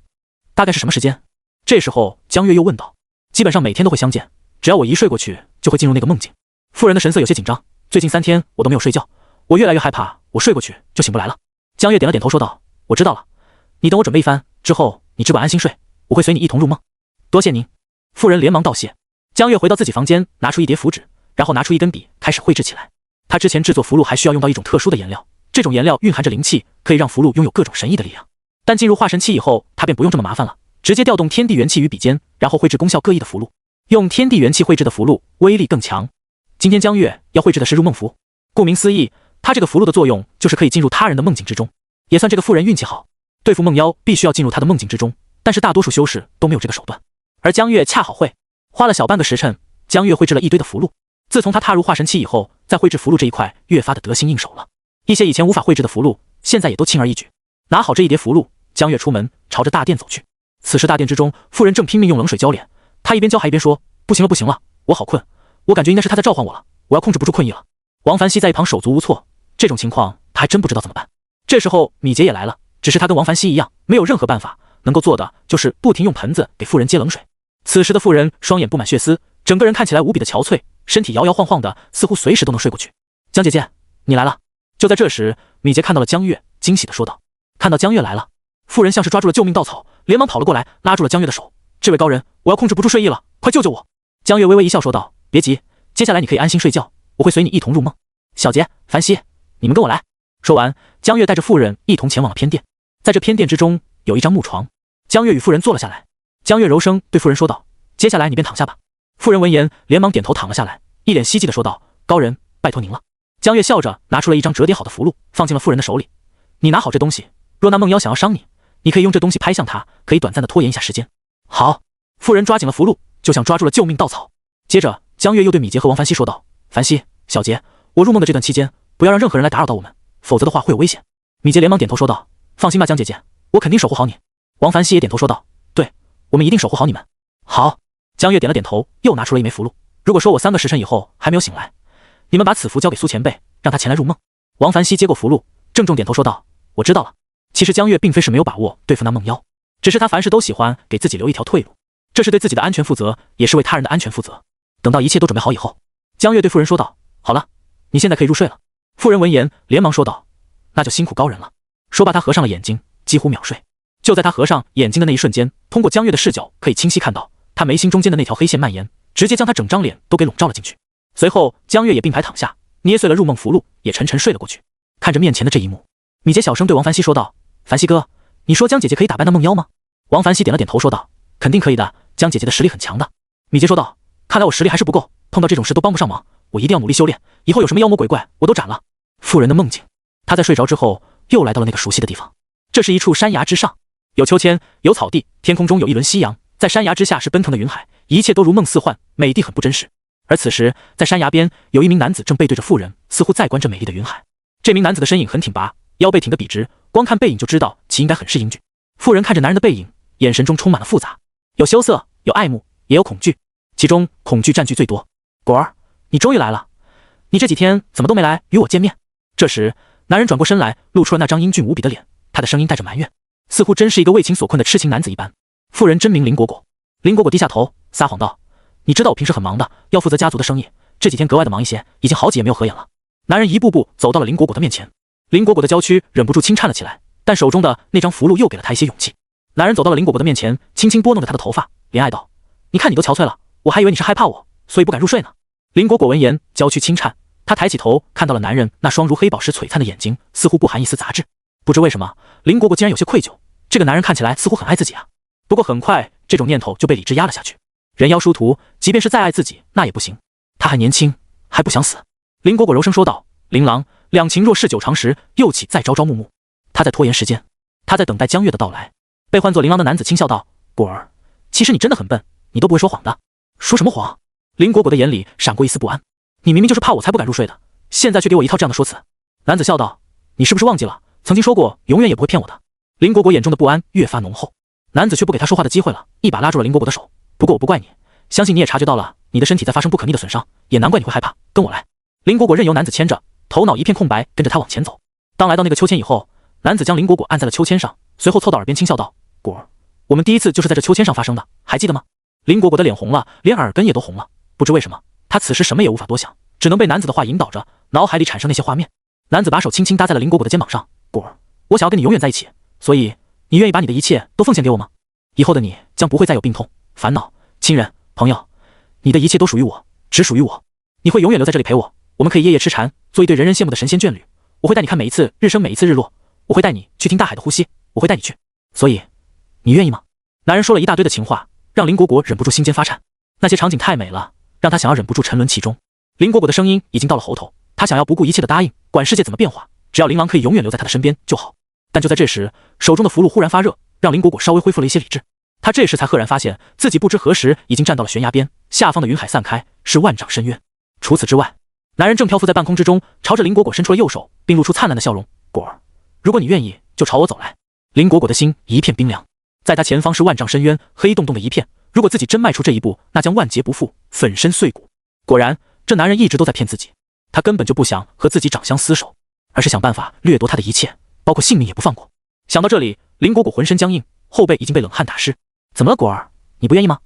大概是什么时间？这时候江月又问道。基本上每天都会相见，只要我一睡过去就会进入那个梦境。妇人的神色有些紧张，最近3天我都没有睡觉，我越来越害怕我睡过去就醒不来了。江月点了点头说道，我知道了，你等我准备一番之后，你只管安心睡，我会随你一同入梦。多谢您。妇人连忙道谢。江月回到自己房间，拿出一叠符纸，然后拿出一根笔开始绘制起来。他之前制作符箓还需要用到一种特殊的颜料，这种颜料蕴含着灵气，可以让符箓拥有各种神异的力量。但进入化神期以后，他便不用这么麻烦了，直接调动天地元气于笔尖，然后绘制功效各异的符箓。用天地元气绘制的符箓威力更强。今天江月要绘制的是入梦符，顾名思义，他这个符箓的作用就是可以进入他人的梦境之中，也算这个妇人运气好。对付梦妖必须要进入他的梦境之中，但是大多数修士都没有这个手段，而江月恰好会。花了小半个时辰，江月绘制了一堆的符箓。自从他踏入化神期以后，在绘制符箓这一块越发的得心应手了，一些以前无法绘制的符箓，现在也都轻而易举。拿好这一叠符箓，江月出门朝着大殿走去。此时大殿之中，妇人正拼命用冷水浇脸，她一边浇还一边说，不行了不行了，我好困，我感觉应该是他在召唤我了，我要控制不住困意了。王凡熙在一旁手足无措，这种情况他还真不知道怎么办。这时候米杰也来了，只是他跟王凡熙一样，没有任何办法，能够做的就是不停用盆子给妇人接冷水。此时的妇人双眼布满血丝，整个人看起来无比的憔悴，身体摇摇晃晃的，似乎随时都能睡过去。江姐姐，你来了。就在这时，米杰看到了江月，惊喜地说道。看到江月来了，妇人像是抓住了救命稻草，连忙跑了过来，拉住了江月的手。这位高人，我要控制不住睡意了，快救救我。江月微微一笑说道，别急，接下来你可以安心睡觉，我会随你一同入梦。小杰、凡熙，你们跟我来。说完，江月带着妇人一同前往了偏殿。在这偏殿之中有一张木床，江月与妇人坐了下来。江月柔声对妇人说道，接下来你便躺下吧。妇人闻言连忙点头躺了下来，一脸希冀地说道，高人，拜托您了。江月笑着拿出了一张折叠好的符箓，放进了妇人的手里。你拿好这东西，若那梦妖想要伤你，你可以用这东西拍向他，可以短暂的拖延一下时间。好。妇人抓紧了符箓，就像抓住了救命稻草。接着江月又对米杰和王凡熙说道，凡熙、小杰，我入梦的这段期间，不要让任何人来打扰到我们，否则的话会有危险。米杰连忙点头说道，放心吧江姐姐，我肯定守护好你。王凡熙也点头说道，对，我们一定守护好你们。好。江月点了点头，又拿出了一枚符箓。如果说我3个时辰以后还没有醒来，你们把此符交给苏前辈，让他前来入梦。王凡熙接过符箓，郑重点头说道，我知道了。其实江月并非是没有把握对付那梦妖，只是他凡事都喜欢给自己留一条退路，这是对自己的安全负责，也是为他人的安全负责。等到一切都准备好以后，江月对妇人说道，好了，你现在可以入睡了。妇人闻言连忙说道，那就辛苦高人了。说罢他合上了眼睛，几乎秒睡。就在他合上眼睛的那一瞬间，通过江月的视角可以清晰看到他眉心中间的那条黑线蔓延，直接将他整张脸都给笼罩了进去。随后江月也并排躺下，捏碎了入梦符箓，也沉沉睡了过去。看着面前的这一幕，米杰小声对王凡熙说道，凡熙哥，你说江姐姐可以打败那梦妖吗？王凡熙点了点头说道，肯定可以的，江姐姐的实力很强的。米杰说道，看来我实力还是不够，碰到这种事都帮不上忙，我一定要努力修炼，以后有什么妖魔鬼怪我都斩了。妇人的梦境，她在睡着之后又来到了那个熟悉的地方，这是一处山崖之上，有秋千，有草地，天空中有一轮夕阳，在山崖之下是奔腾的云海，一切都如梦似幻，美丽很不真实。而此时，在山崖边有一名男子正背对着妇人，似乎在观这美丽的云海。这名男子的身影很挺拔，腰背挺得笔直，光看背影就知道其应该很是英俊。妇人看着男人的背影，眼神中充满了复杂，有羞涩，有爱慕，也有恐惧，其中恐惧占据最多。果儿，你终于来了，你这几天怎么都没来与我见面？这时，男人转过身来，露出了那张英俊无比的脸，他的声音带着埋怨，似乎真是一个为情所困的痴情男子一般。妇人真名林果果。林果果低下头，撒谎道：“你知道我平时很忙的，要负责家族的生意，这几天格外的忙一些，已经好几夜没有合眼了。”男人一步步走到了林果果的面前，林果果的娇躯忍不住轻颤了起来，但手中的那张符箓又给了他一些勇气。男人走到了林果果的面前，轻轻拨弄着她的头发，怜爱道：“你看你都憔悴了，我还以为你是害怕我，所以不敢入睡呢。”林果果闻言，娇躯轻颤，她抬起头，看到了男人那双如黑宝石璀璨的眼睛，似乎不含一丝杂质。不知为什么，林果果竟然有些愧疚，这个男人看起来似乎很爱自己啊。不过很快，这种念头就被理智压了下去。人妖殊途，即便是再爱自己，那也不行。他还年轻，还不想死。林果果柔声说道：“琳琅，两情若是久长时，又岂再朝朝暮暮？”他在拖延时间，他在等待江月的到来。被唤作琳琅的男子轻笑道：“果儿，其实你真的很笨，你都不会说谎的。”说什么谎？林果果的眼里闪过一丝不安。你明明就是怕我才不敢入睡的，现在却给我一套这样的说辞。男子笑道：“你是不是忘记了，曾经说过永远也不会骗我的？”林果果眼中的不安越发浓厚。男子却不给他说话的机会了，一把拉住了林果果的手。不过我不怪你，相信你也察觉到了你的身体在发生不可逆的损伤，也难怪你会害怕。跟我来。林果果任由男子牵着，头脑一片空白，跟着他往前走。当来到那个秋千以后，男子将林果果按在了秋千上，随后凑到耳边轻笑道：“果儿，我们第一次就是在这秋千上发生的，还记得吗？”林果果的脸红了，连耳根也都红了。不知为什么，她此时什么也无法多想，只能被男子的话引导着，脑海里产生那些画面。男子把手轻轻搭在了林果果的肩膀上：“果儿，我想要跟你永远在一起，所以你愿意把你的一切都奉献给我吗？以后的你将不会再有病痛、烦恼、亲人、朋友，你的一切都属于我，只属于我。你会永远留在这里陪我，我们可以夜夜痴缠，做一对人人羡慕的神仙眷侣。我会带你看每一次日升，每一次日落，我会带你去听大海的呼吸，我会带你去。所以，你愿意吗？”男人说了一大堆的情话，让林果果忍不住心间发颤。那些场景太美了，让他想要忍不住沉沦其中。林果果的声音已经到了喉头，他想要不顾一切的答应，管世界怎么变化，只要琳琅可以永远留在他的身边就好。但就在这时，手中的符箓忽然发热，让林果果稍微恢复了一些理智。他这时才赫然发现自己不知何时已经站到了悬崖边，下方的云海散开，是万丈深渊。除此之外，男人正漂浮在半空之中，朝着林果果伸出了右手，并露出灿烂的笑容：“果儿，如果你愿意，就朝我走来。”林果果的心一片冰凉，在他前方是万丈深渊，黑洞洞的一片。如果自己真迈出这一步，那将万劫不复，粉身碎骨。果然，这男人一直都在骗自己，他根本就不想和自己长相厮守，而是想办法掠夺他的一切，包括性命也不放过。想到这里，林果果浑身僵硬，后背已经被冷汗打湿。怎么了，果儿？你不愿意吗？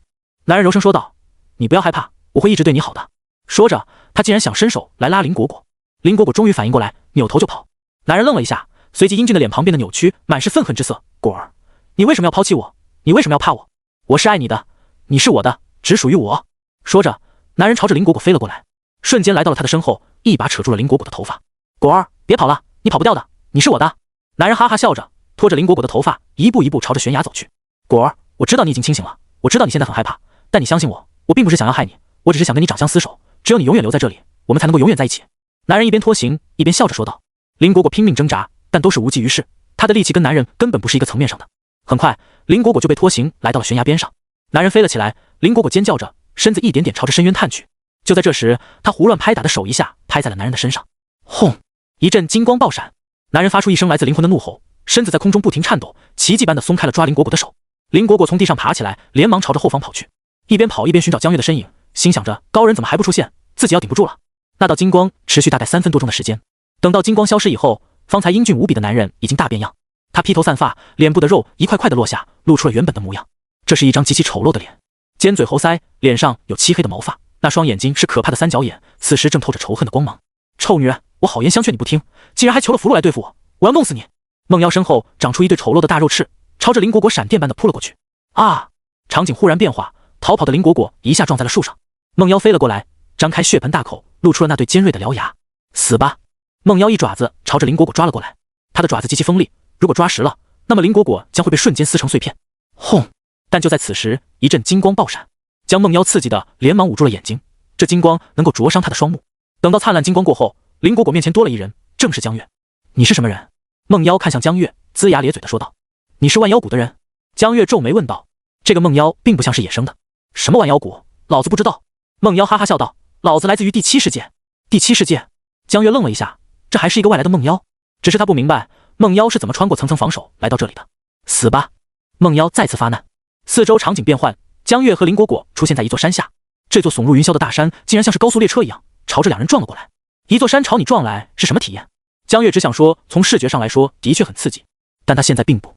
男人柔声说道：“你不要害怕，我会一直对你好的。”说着，他竟然想伸手来拉林果果。林果果终于反应过来，扭头就跑。男人愣了一下，随即英俊的脸庞变得扭曲，满是愤恨之色：“果儿，你为什么要抛弃我？你为什么要怕我？我是爱你的，你是我的，只属于我。”说着，男人朝着林果果飞了过来，瞬间来到了他的身后，一把扯住了林果果的头发：“果儿，别跑了，你跑不掉的，你是我的。”男人哈哈笑着，拖着林果果的头发，一步一步朝着悬崖走去。“果儿，我知道你已经清醒了，我知道你现在很害怕，但你相信我，我并不是想要害你，我只是想跟你长相厮守，只有你永远留在这里，我们才能够永远在一起。”男人一边拖行，一边笑着说道。林果果拼命挣扎，但都是无济于事，他的力气跟男人根本不是一个层面上的。很快，林果果就被拖行来到了悬崖边上。男人飞了起来，林果果尖叫着，身子一点点朝着深渊探去。就在这时，他胡乱拍打的手一下拍在了男人的身上，轰！一阵金光爆闪，男人发出一声来自灵魂的怒吼，身子在空中不停颤抖，奇迹般的松开了抓林果果的手。林果果从地上爬起来，连忙朝着后方跑去，一边跑一边寻找江月的身影，心想着高人怎么还不出现，自己要顶不住了。那道金光持续大概3分多钟的时间，等到金光消失以后，方才英俊无比的男人已经大变样。他披头散发，脸部的肉一块块的落下，露出了原本的模样。这是一张极其丑陋的脸，尖嘴猴腮，脸上有漆黑的毛发，那双眼睛是可怕的三角眼，此时正透着仇恨的光芒。臭女人，我好言相劝你不听，竟然还求了符箓来对付我，我要弄死你！梦妖身后长出一对丑陋的大肉翅，朝着林果果闪电般的扑了过去。啊！场景忽然变化，逃跑的林果果一下撞在了树上，梦妖飞了过来，张开血盆大口，露出了那对尖锐的獠牙。死吧！梦妖一爪子朝着林果果抓了过来，他的爪子极其锋利，如果抓实了，那么林果果将会被瞬间撕成碎片。轰！但就在此时，一阵金光爆闪，将梦妖刺激的连忙捂住了眼睛，这金光能够灼伤他的双目。等到灿烂金光过后，林果果面前多了一人，正是江月。你是什么人？梦妖看向江月，龇牙咧嘴的说道。你是万妖谷的人？江月皱眉问道：“这个梦妖并不像是野生的，什么万妖谷，老子不知道。”梦妖哈哈笑道：“老子来自于第7世界。”第7世界？江月愣了一下，这还是一个外来的梦妖，只是他不明白梦妖是怎么穿过层层防守来到这里的。死吧！梦妖再次发难。四周场景变换，江月和林果果出现在一座山下。这座耸入云霄的大山竟然像是高速列车一样朝着两人撞了过来。一座山朝你撞来是什么体验？江月只想说，从视觉上来说的确很刺激，但他现在并不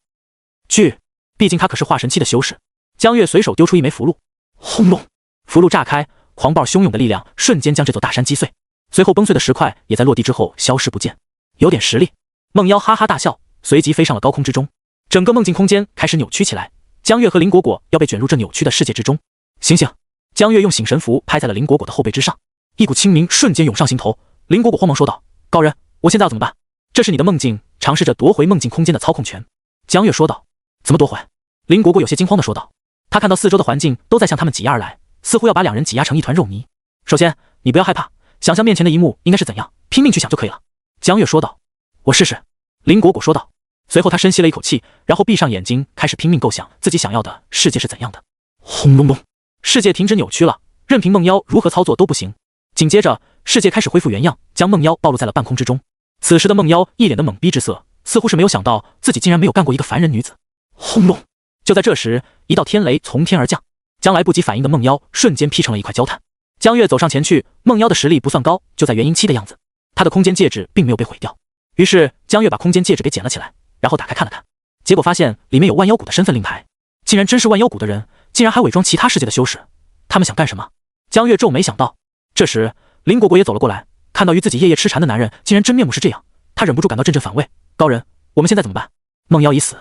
惧，毕竟他可是化神期的修士。江月随手丢出一枚符箓，轰隆，符箓炸开，狂暴汹涌的力量瞬间将这座大山击碎，随后崩碎的石块也在落地之后消失不见。有点实力。梦妖哈哈大笑，随即飞上了高空之中。整个梦境空间开始扭曲起来，江月和林果果要被卷入这扭曲的世界之中。醒醒！江月用醒神符拍在了林果果的后背之上，一股清明瞬间涌上心头。林果果慌忙说道：“高人，我现在要怎么办？”这是你的梦境，尝试着夺回梦境空间的操控权。江月说道。怎么夺回？林果果有些惊慌地说道。他看到四周的环境都在向他们挤压而来，似乎要把两人挤压成一团肉泥。首先，你不要害怕，想象面前的一幕应该是怎样，拼命去想就可以了。江月说道。我试试。林果果说道。随后他深吸了一口气，然后闭上眼睛，开始拼命构想自己想要的世界是怎样的。轰隆隆，世界停止扭曲了，任凭梦妖如何操作都不行。紧接着，世界开始恢复原样，将梦妖暴露在了半空之中。此时的梦妖一脸的懵逼之色，似乎是没有想到自己竟然没有干过一个凡人女子。轰隆！就在这时，一道天雷从天而降，将来不及反应的梦妖瞬间劈成了一块焦炭。江月走上前去，梦妖的实力不算高，就在元婴期的样子，他的空间戒指并没有被毁掉。于是江月把空间戒指给捡了起来，然后打开看了看，结果发现里面有万妖谷的身份令牌，竟然真是万妖谷的人，竟然还伪装其他世界的修士，他们想干什么？江月皱眉想到。这时林果果也走了过来，看到与自己夜夜痴缠的男人竟然真面目是这样，他忍不住感到阵阵反胃。高人，我们现在怎么办？梦妖已死，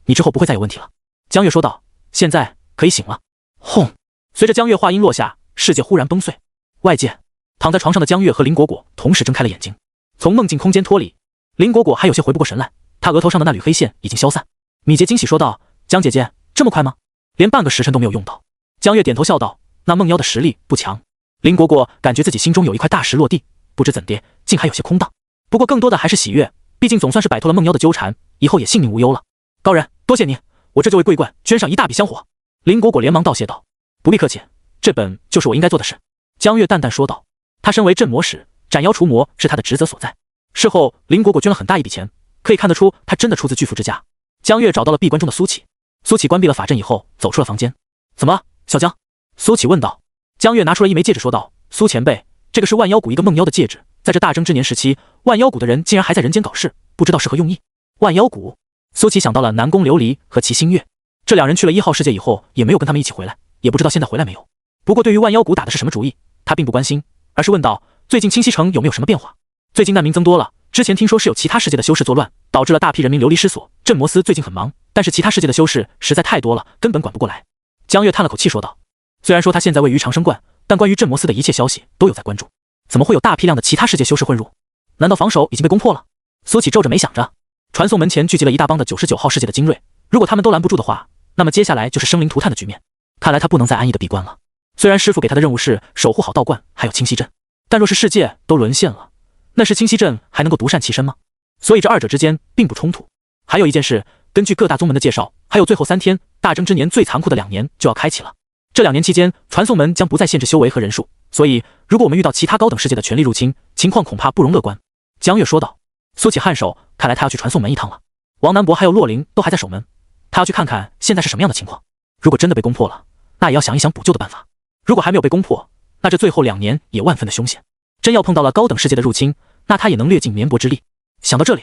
你之后不会再有问题了。江月说道。现在可以醒了。轰！随着江月话音落下，世界忽然崩碎。外界，躺在床上的江月和林果果同时睁开了眼睛，从梦境空间脱离。林果果还有些回不过神来，她额头上的那缕黑线已经消散。米杰惊喜说道：“江姐姐，这么快吗？连半个时辰都没有用到。”江月点头笑道：“那梦妖的实力不强。”林果果感觉自己心中有一块大石落地，不知怎的，竟还有些空荡。不过更多的还是喜悦，毕竟总算是摆脱了梦妖的纠缠，以后也性命无忧了。高人，多谢您，我这就为桂冠捐上一大笔香火。林果果连忙道谢道：“不必客气，这本就是我应该做的事。”江月淡淡说道。他身为镇魔使，斩妖除魔是他的职责所在。事后林果果捐了很大一笔钱，可以看得出他真的出自巨富之家。江月找到了闭关中的苏启，苏启关闭了法阵以后走出了房间。怎么，小江？苏启问道。江月拿出了一枚戒指说道：“苏前辈，这个是万妖谷一个梦妖的戒指，在这大争之年时期，万妖谷的人竟然还在人间搞事，不知道是何用意。”万妖谷？苏启想到了南宫琉璃和齐星月，这两人去了1号世界以后也没有跟他们一起回来，也不知道现在回来没有。不过对于万妖谷打的是什么主意，他并不关心，而是问道：“最近清溪城有没有什么变化？”最近难民增多了，之前听说是有其他世界的修士作乱，导致了大批人民流离失所。镇魔司最近很忙，但是其他世界的修士实在太多了，根本管不过来。江月叹了口气说道。虽然说他现在位于长生观，但关于镇魔司的一切消息都有在关注。怎么会有大批量的其他世界修士混入？难道防守已经被攻破了？苏启皱着眉想着。传送门前聚集了一大帮的99号世界的精锐，如果他们都拦不住的话，那么接下来就是生灵涂炭的局面。看来他不能再安逸的闭关了。虽然师父给他的任务是守护好道观还有清溪镇，但若是世界都沦陷了，那是清溪镇还能够独善其身吗？所以这二者之间并不冲突。还有一件事，根据各大宗门的介绍，还有最后3天，大争之年最残酷的2年就要开启了。这2年期间，传送门将不再限制修为和人数，所以如果我们遇到其他高等世界的全力入侵，情况恐怕不容乐观。江月说道。苏启颔首，看来他要去传送门一趟了。王南博还有洛灵都还在守门，他要去看看现在是什么样的情况。如果真的被攻破了，那也要想一想补救的办法。如果还没有被攻破，那这最后2年也万分的凶险。真要碰到了高等世界的入侵，那他也能略尽绵薄之力。想到这里，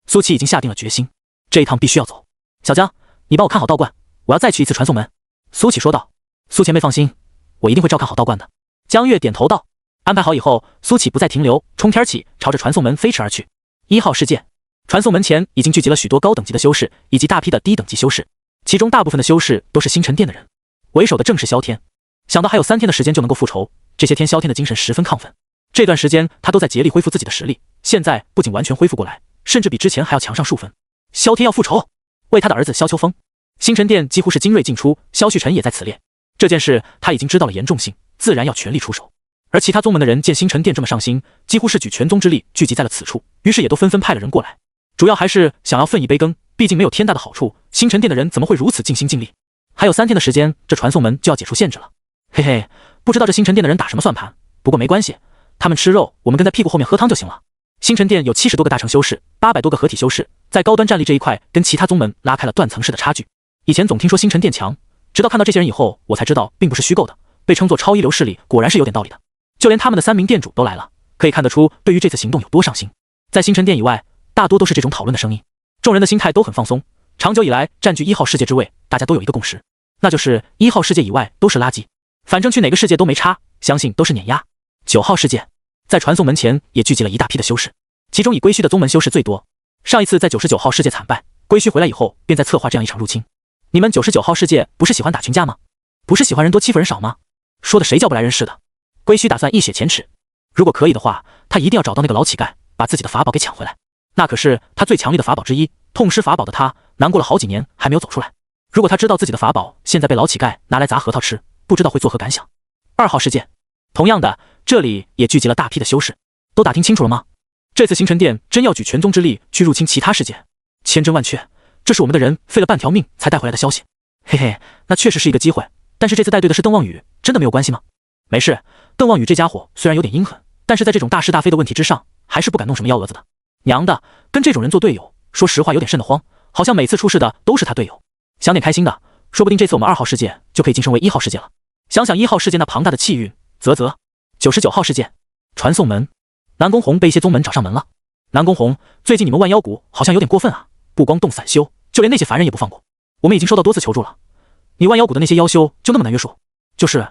苏启已经下定了决心，这一趟必须要走。小江，你帮我看好道观，我要再去一次传送门。苏启说道。苏前辈放心，我一定会照看好道观的。江月点头道。安排好以后，苏启不再停留，冲天起朝着传送门飞驰而去。1号世界，传送门前已经聚集了许多高等级的修士以及大批的低等级修士，其中大部分的修士都是星辰殿的人，为首的正是萧天。想到还有3天的时间就能够复仇，这些天萧天的精神十分亢奋。这段时间他都在竭力恢复自己的实力，现在不仅完全恢复过来，甚至比之前还要强上数分。萧天要复仇，为他的儿子萧秋风。星辰殿几乎是精锐尽出，萧旭晨也在此列。这件事他已经知道了严重性，自然要全力出手。而其他宗门的人见星辰殿这么上心，几乎是举全宗之力聚集在了此处，于是也都纷纷派了人过来，主要还是想要分一杯羹，毕竟没有天大的好处，星辰殿的人怎么会如此尽心尽力？还有3天的时间，这传送门就要解除限制了。嘿嘿，不知道这星辰殿的人打什么算盘，不过没关系，他们吃肉，我们跟在屁股后面喝汤就行了。星辰殿有70多个大成修士，800多个合体修士，在高端战力这一块跟其他宗门拉开了断层式的差距。以前总听说星辰殿强，直到看到这些人以后，我才知道并不是虚构的，被称作超一流势力，果然是有点道理的。就连他们的3名殿主都来了，可以看得出对于这次行动有多上心。在星辰殿以外，大多都是这种讨论的声音，众人的心态都很放松。长久以来占据1号世界之位，大家都有一个共识，那就是1号世界以外都是垃圾，反正去哪个世界都没差，相信都是碾压。9号世界在传送门前也聚集了一大批的修士，其中以归墟的宗门修士最多。上一次在99号世界惨败，归墟回来以后便在策划这样一场入侵。你们99号世界不是喜欢打群架吗？不是喜欢人多欺负人少吗？说的谁叫不来人似的。归墟打算一雪前耻，如果可以的话，他一定要找到那个老乞丐，把自己的法宝给抢回来。那可是他最强力的法宝之一，痛失法宝的他难过了好几年还没有走出来。如果他知道自己的法宝现在被老乞丐拿来砸核桃吃，不知道会作何感想。2号世界同样的，这里也聚集了大批的修士，都打听清楚了吗？这次星辰殿真要举全宗之力去入侵其他世界，千真万确，这是我们的人费了半条命才带回来的消息。嘿嘿，那确实是一个机会，但是这次带队的是邓望宇，真的没有关系吗？没事，邓望宇这家伙虽然有点阴狠，但是在这种大是大非的问题之上，还是不敢弄什么幺蛾子的。娘的，跟这种人做队友，说实话有点瘆得慌，好像每次出事的都是他队友。想点开心的，说不定这次我们2号世界就可以晋升为1号世界了。想想1号世界那庞大的气运，啧。99号世界传送门，南宫红被一些宗门找上门了。南宫红，最近你们万妖谷好像有点过分啊，不光动散修，就连那些凡人也不放过。我们已经收到多次求助了，你万妖谷的那些妖修就那么难约束？就是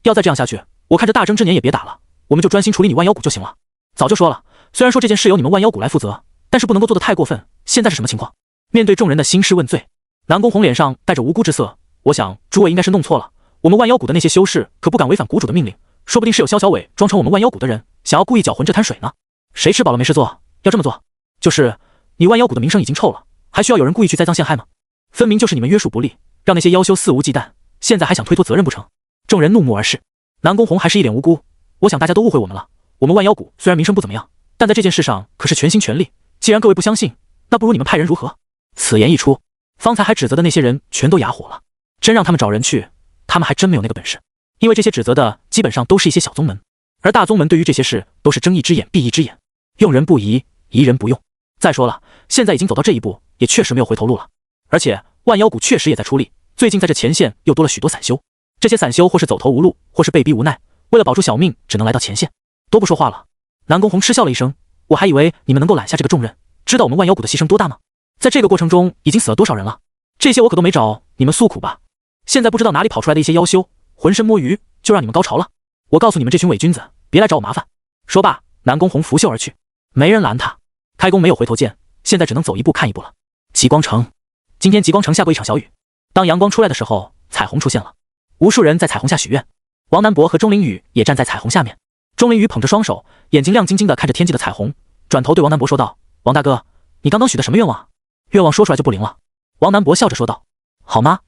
要再这样下去，我看这大征之年也别打了，我们就专心处理你万妖谷就行了。早就说了，虽然说这件事由你们万妖谷来负责，但是不能够做得太过分。现在是什么情况？面对众人的兴师问罪，南宫红脸上带着无辜之色。我想诸位应该是弄错了，我们万妖谷的那些修士可不敢违反谷主的命令，说不定是有萧小伟装成我们万妖谷的人，想要故意搅浑这滩水呢。谁吃饱了没事做，要这么做？就是你万妖谷的名声已经臭了，还需要有人故意去栽赃陷害吗？分明就是你们约束不力，让那些妖修肆无忌惮，现在还想推脱责任不成？众人怒目而视，南宫红还是一脸无辜。我想大家都误会我们了，我们万妖谷虽然名声不怎么样，但在这件事上可是全心全力。既然各位不相信，那不如你们派人如何？此言一出，方才还指责的那些人全都哑火了。真让他们找人去，他们还真没有那个本事。因为这些指责的基本上都是一些小宗门，而大宗门对于这些事都是睁一只眼闭一只眼，用人不疑，疑人不用。再说了，现在已经走到这一步，也确实没有回头路了。而且万妖谷确实也在出力，最近在这前线又多了许多散修，这些散修或是走投无路，或是被逼无奈，为了保住小命，只能来到前线。都不说话了。南宫红嗤笑了一声，我还以为你们能够揽下这个重任，知道我们万妖谷的牺牲多大吗？在这个过程中已经死了多少人了？这些我可都没找你们诉苦吧？现在不知道哪里跑出来的一些妖修，浑身摸鱼，就让你们高潮了。我告诉你们这群伪君子，别来找我麻烦。说罢，南宫红拂袖而去，没人拦他。开弓没有回头箭，现在只能走一步看一步了。极光城，今天极光城下过一场小雨。当阳光出来的时候，彩虹出现了，无数人在彩虹下许愿。王南博和钟灵宇也站在彩虹下面。钟灵宇捧着双手，眼睛亮晶晶的看着天际的彩虹，转头对王南博说道：“王大哥，你刚刚许的什么愿望？愿望说出来就不灵了。”王南博笑着说道：“好吗？”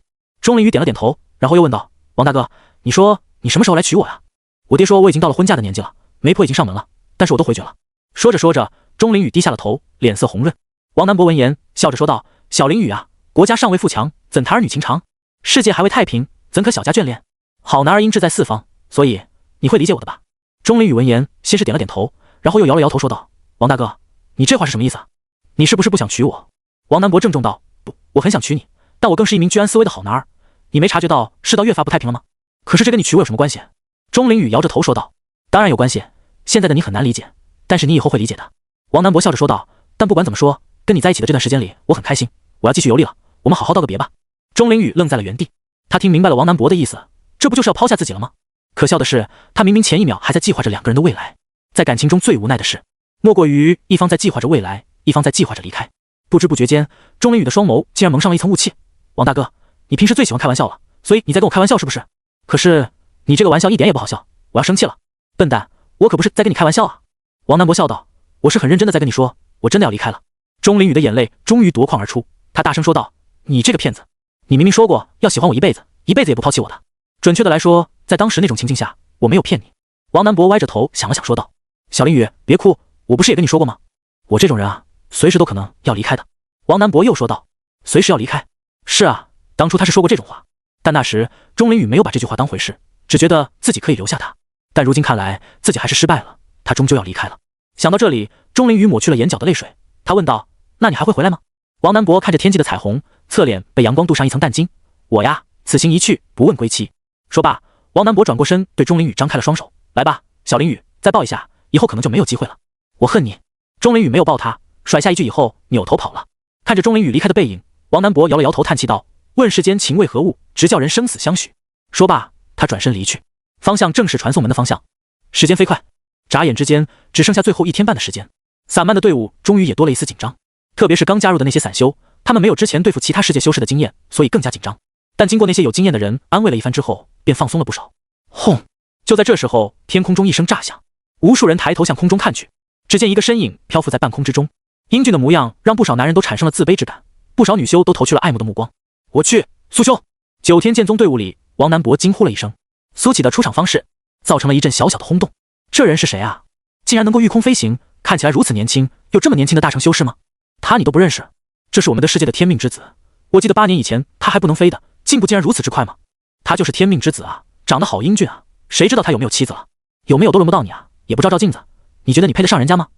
钟灵宇点了点头，然后又问道：“王大哥，你说你什么时候来娶我呀？”我爹说我已经到了婚嫁的年纪了，媒婆已经上门了，但是我都回绝了。说着说着，钟灵宇低下了头，脸色红润。王南博闻言笑着说道：“小灵宇啊，国家尚未富强，怎谈儿女情长？世界还未太平，怎可小家眷恋？好男儿应志在四方，所以你会理解我的吧？”钟灵宇闻言先是点了点头，然后又摇了摇头说道：“王大哥，你这话是什么意思啊？你是不是不想娶我？”王南博郑重道：“不，我很想娶你，但我更是一名居安思危的好男儿。你没察觉到世道越发不太平了吗？可是这跟你娶我有什么关系？”钟灵宇摇着头说道：“当然有关系，现在的你很难理解，但是你以后会理解的。”王南博笑着说道：“但不管怎么说，跟你在一起的这段时间里，我很开心，我要继续游历了，我们好好道个别吧。”钟灵宇愣在了原地，他听明白了王南博的意思，这不就是要抛下自己了吗？可笑的是，他明明前一秒还在计划着两个人的未来。在感情中最无奈的事，莫过于一方在计划着未来，一方在计划着离开。不知不觉间，钟灵宇的双眸竟然蒙上了一层雾气。王大哥，你平时最喜欢开玩笑了，所以你在跟我开玩笑是不是？可是你这个玩笑一点也不好笑，我要生气了。笨蛋，我可不是在跟你开玩笑啊！王南博笑道：“我是很认真的在跟你说，我真的要离开了。”钟灵宇的眼泪终于夺眶而出，他大声说道：“你这个骗子，你明明说过要喜欢我一辈子，一辈子也不抛弃我的。准确的来说，在当时那种情境下，我没有骗你。”王南博歪着头想了想说道：“小灵宇，别哭，我不是也跟你说过吗？我这种人啊，随时都可能要离开的。”王南博又说道：“随时要离开。是啊，当初他是说过这种话，但那时钟灵宇没有把这句话当回事，只觉得自己可以留下他。但如今看来，自己还是失败了，他终究要离开了。想到这里，钟灵宇抹去了眼角的泪水，他问道：“那你还会回来吗？”王南博看着天际的彩虹，侧脸被阳光镀上一层淡金。我呀，此行一去，不问归期。说罢，王南博转过身，对钟灵宇张开了双手。来吧，小灵宇，再抱一下，以后可能就没有机会了。我恨你。钟灵宇没有抱他，甩下一句以后，扭头跑了。看着钟灵宇离开的背影，王南博摇了摇头，叹气道：“问世间情为何物，直叫人生死相许。”说罢，他转身离去，方向正是传送门的方向。时间飞快，眨眼之间，只剩下最后1天半的时间。散漫的队伍终于也多了一丝紧张，特别是刚加入的那些散修，他们没有之前对付其他世界修士的经验，所以更加紧张。但经过那些有经验的人安慰了一番之后，便放松了不少。轰！就在这时候，天空中一声炸响，无数人抬头向空中看去，只见一个身影漂浮在半空之中，英俊的模样让不少男人都产生了自卑之感，不少女修都投去了爱慕的目光。我去，苏修！9天剑宗队伍里，王南博惊呼了一声。苏起的出场方式造成了一阵小小的轰动。这人是谁啊？竟然能够御空飞行，看起来如此年轻，有这么年轻的大成修士吗？他你都不认识？这是我们的世界的天命之子，我记得8年以前他还不能飞的，进步竟然如此之快吗？他就是天命之子啊，长得好英俊啊，谁知道他有没有妻子了？有没有都轮不到你啊，也不照照镜子，你觉得你配得上人家吗？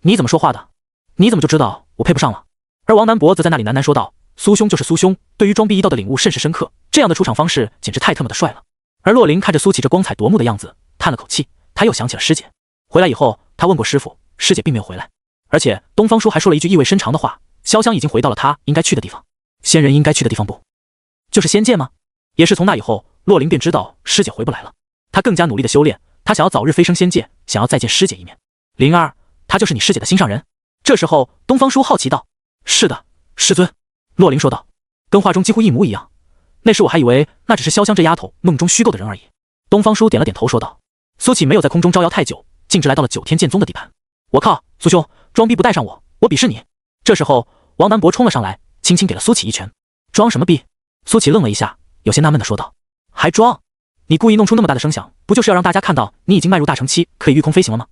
你怎么说话的？你怎么就知道我配不上了？而王南博则在那里喃喃说道：“苏兄就是苏兄，对于装逼一道的领悟甚是深刻，这样的出场方式简直太他妈的帅了。”而洛林看着苏起这光彩夺目的样子，叹了口气，他又想起了师姐。回来以后，他问过师傅，师姐并没有回来，而且东方叔还说了一句意味深长的话：潇湘已经回到了他应该去的地方，仙人应该去的地方不就是仙界吗？也是从那以后，洛林便知道师姐回不来了，他更加努力的修炼，他想要早日飞升仙界，想要再见师姐一面。灵儿，他就是你师姐的心上人？这时候，东方叔好奇道：“是的，师尊。”洛林说道，跟画中几乎一模一样。那时我还以为那只是潇湘这丫头梦中虚构的人而已。东方叔点了点头说道。苏起没有在空中招摇太久，径直来到了9天剑宗的地盘。我靠，苏兄，装逼不带上我，我鄙视你！这时候，王南博冲了上来，轻轻给了苏起一拳。装什么逼？苏起愣了一下，有些纳闷的说道：“还装？你故意弄出那么大的声响，不就是要让大家看到你已经迈入大成期，可以御空飞行了吗？”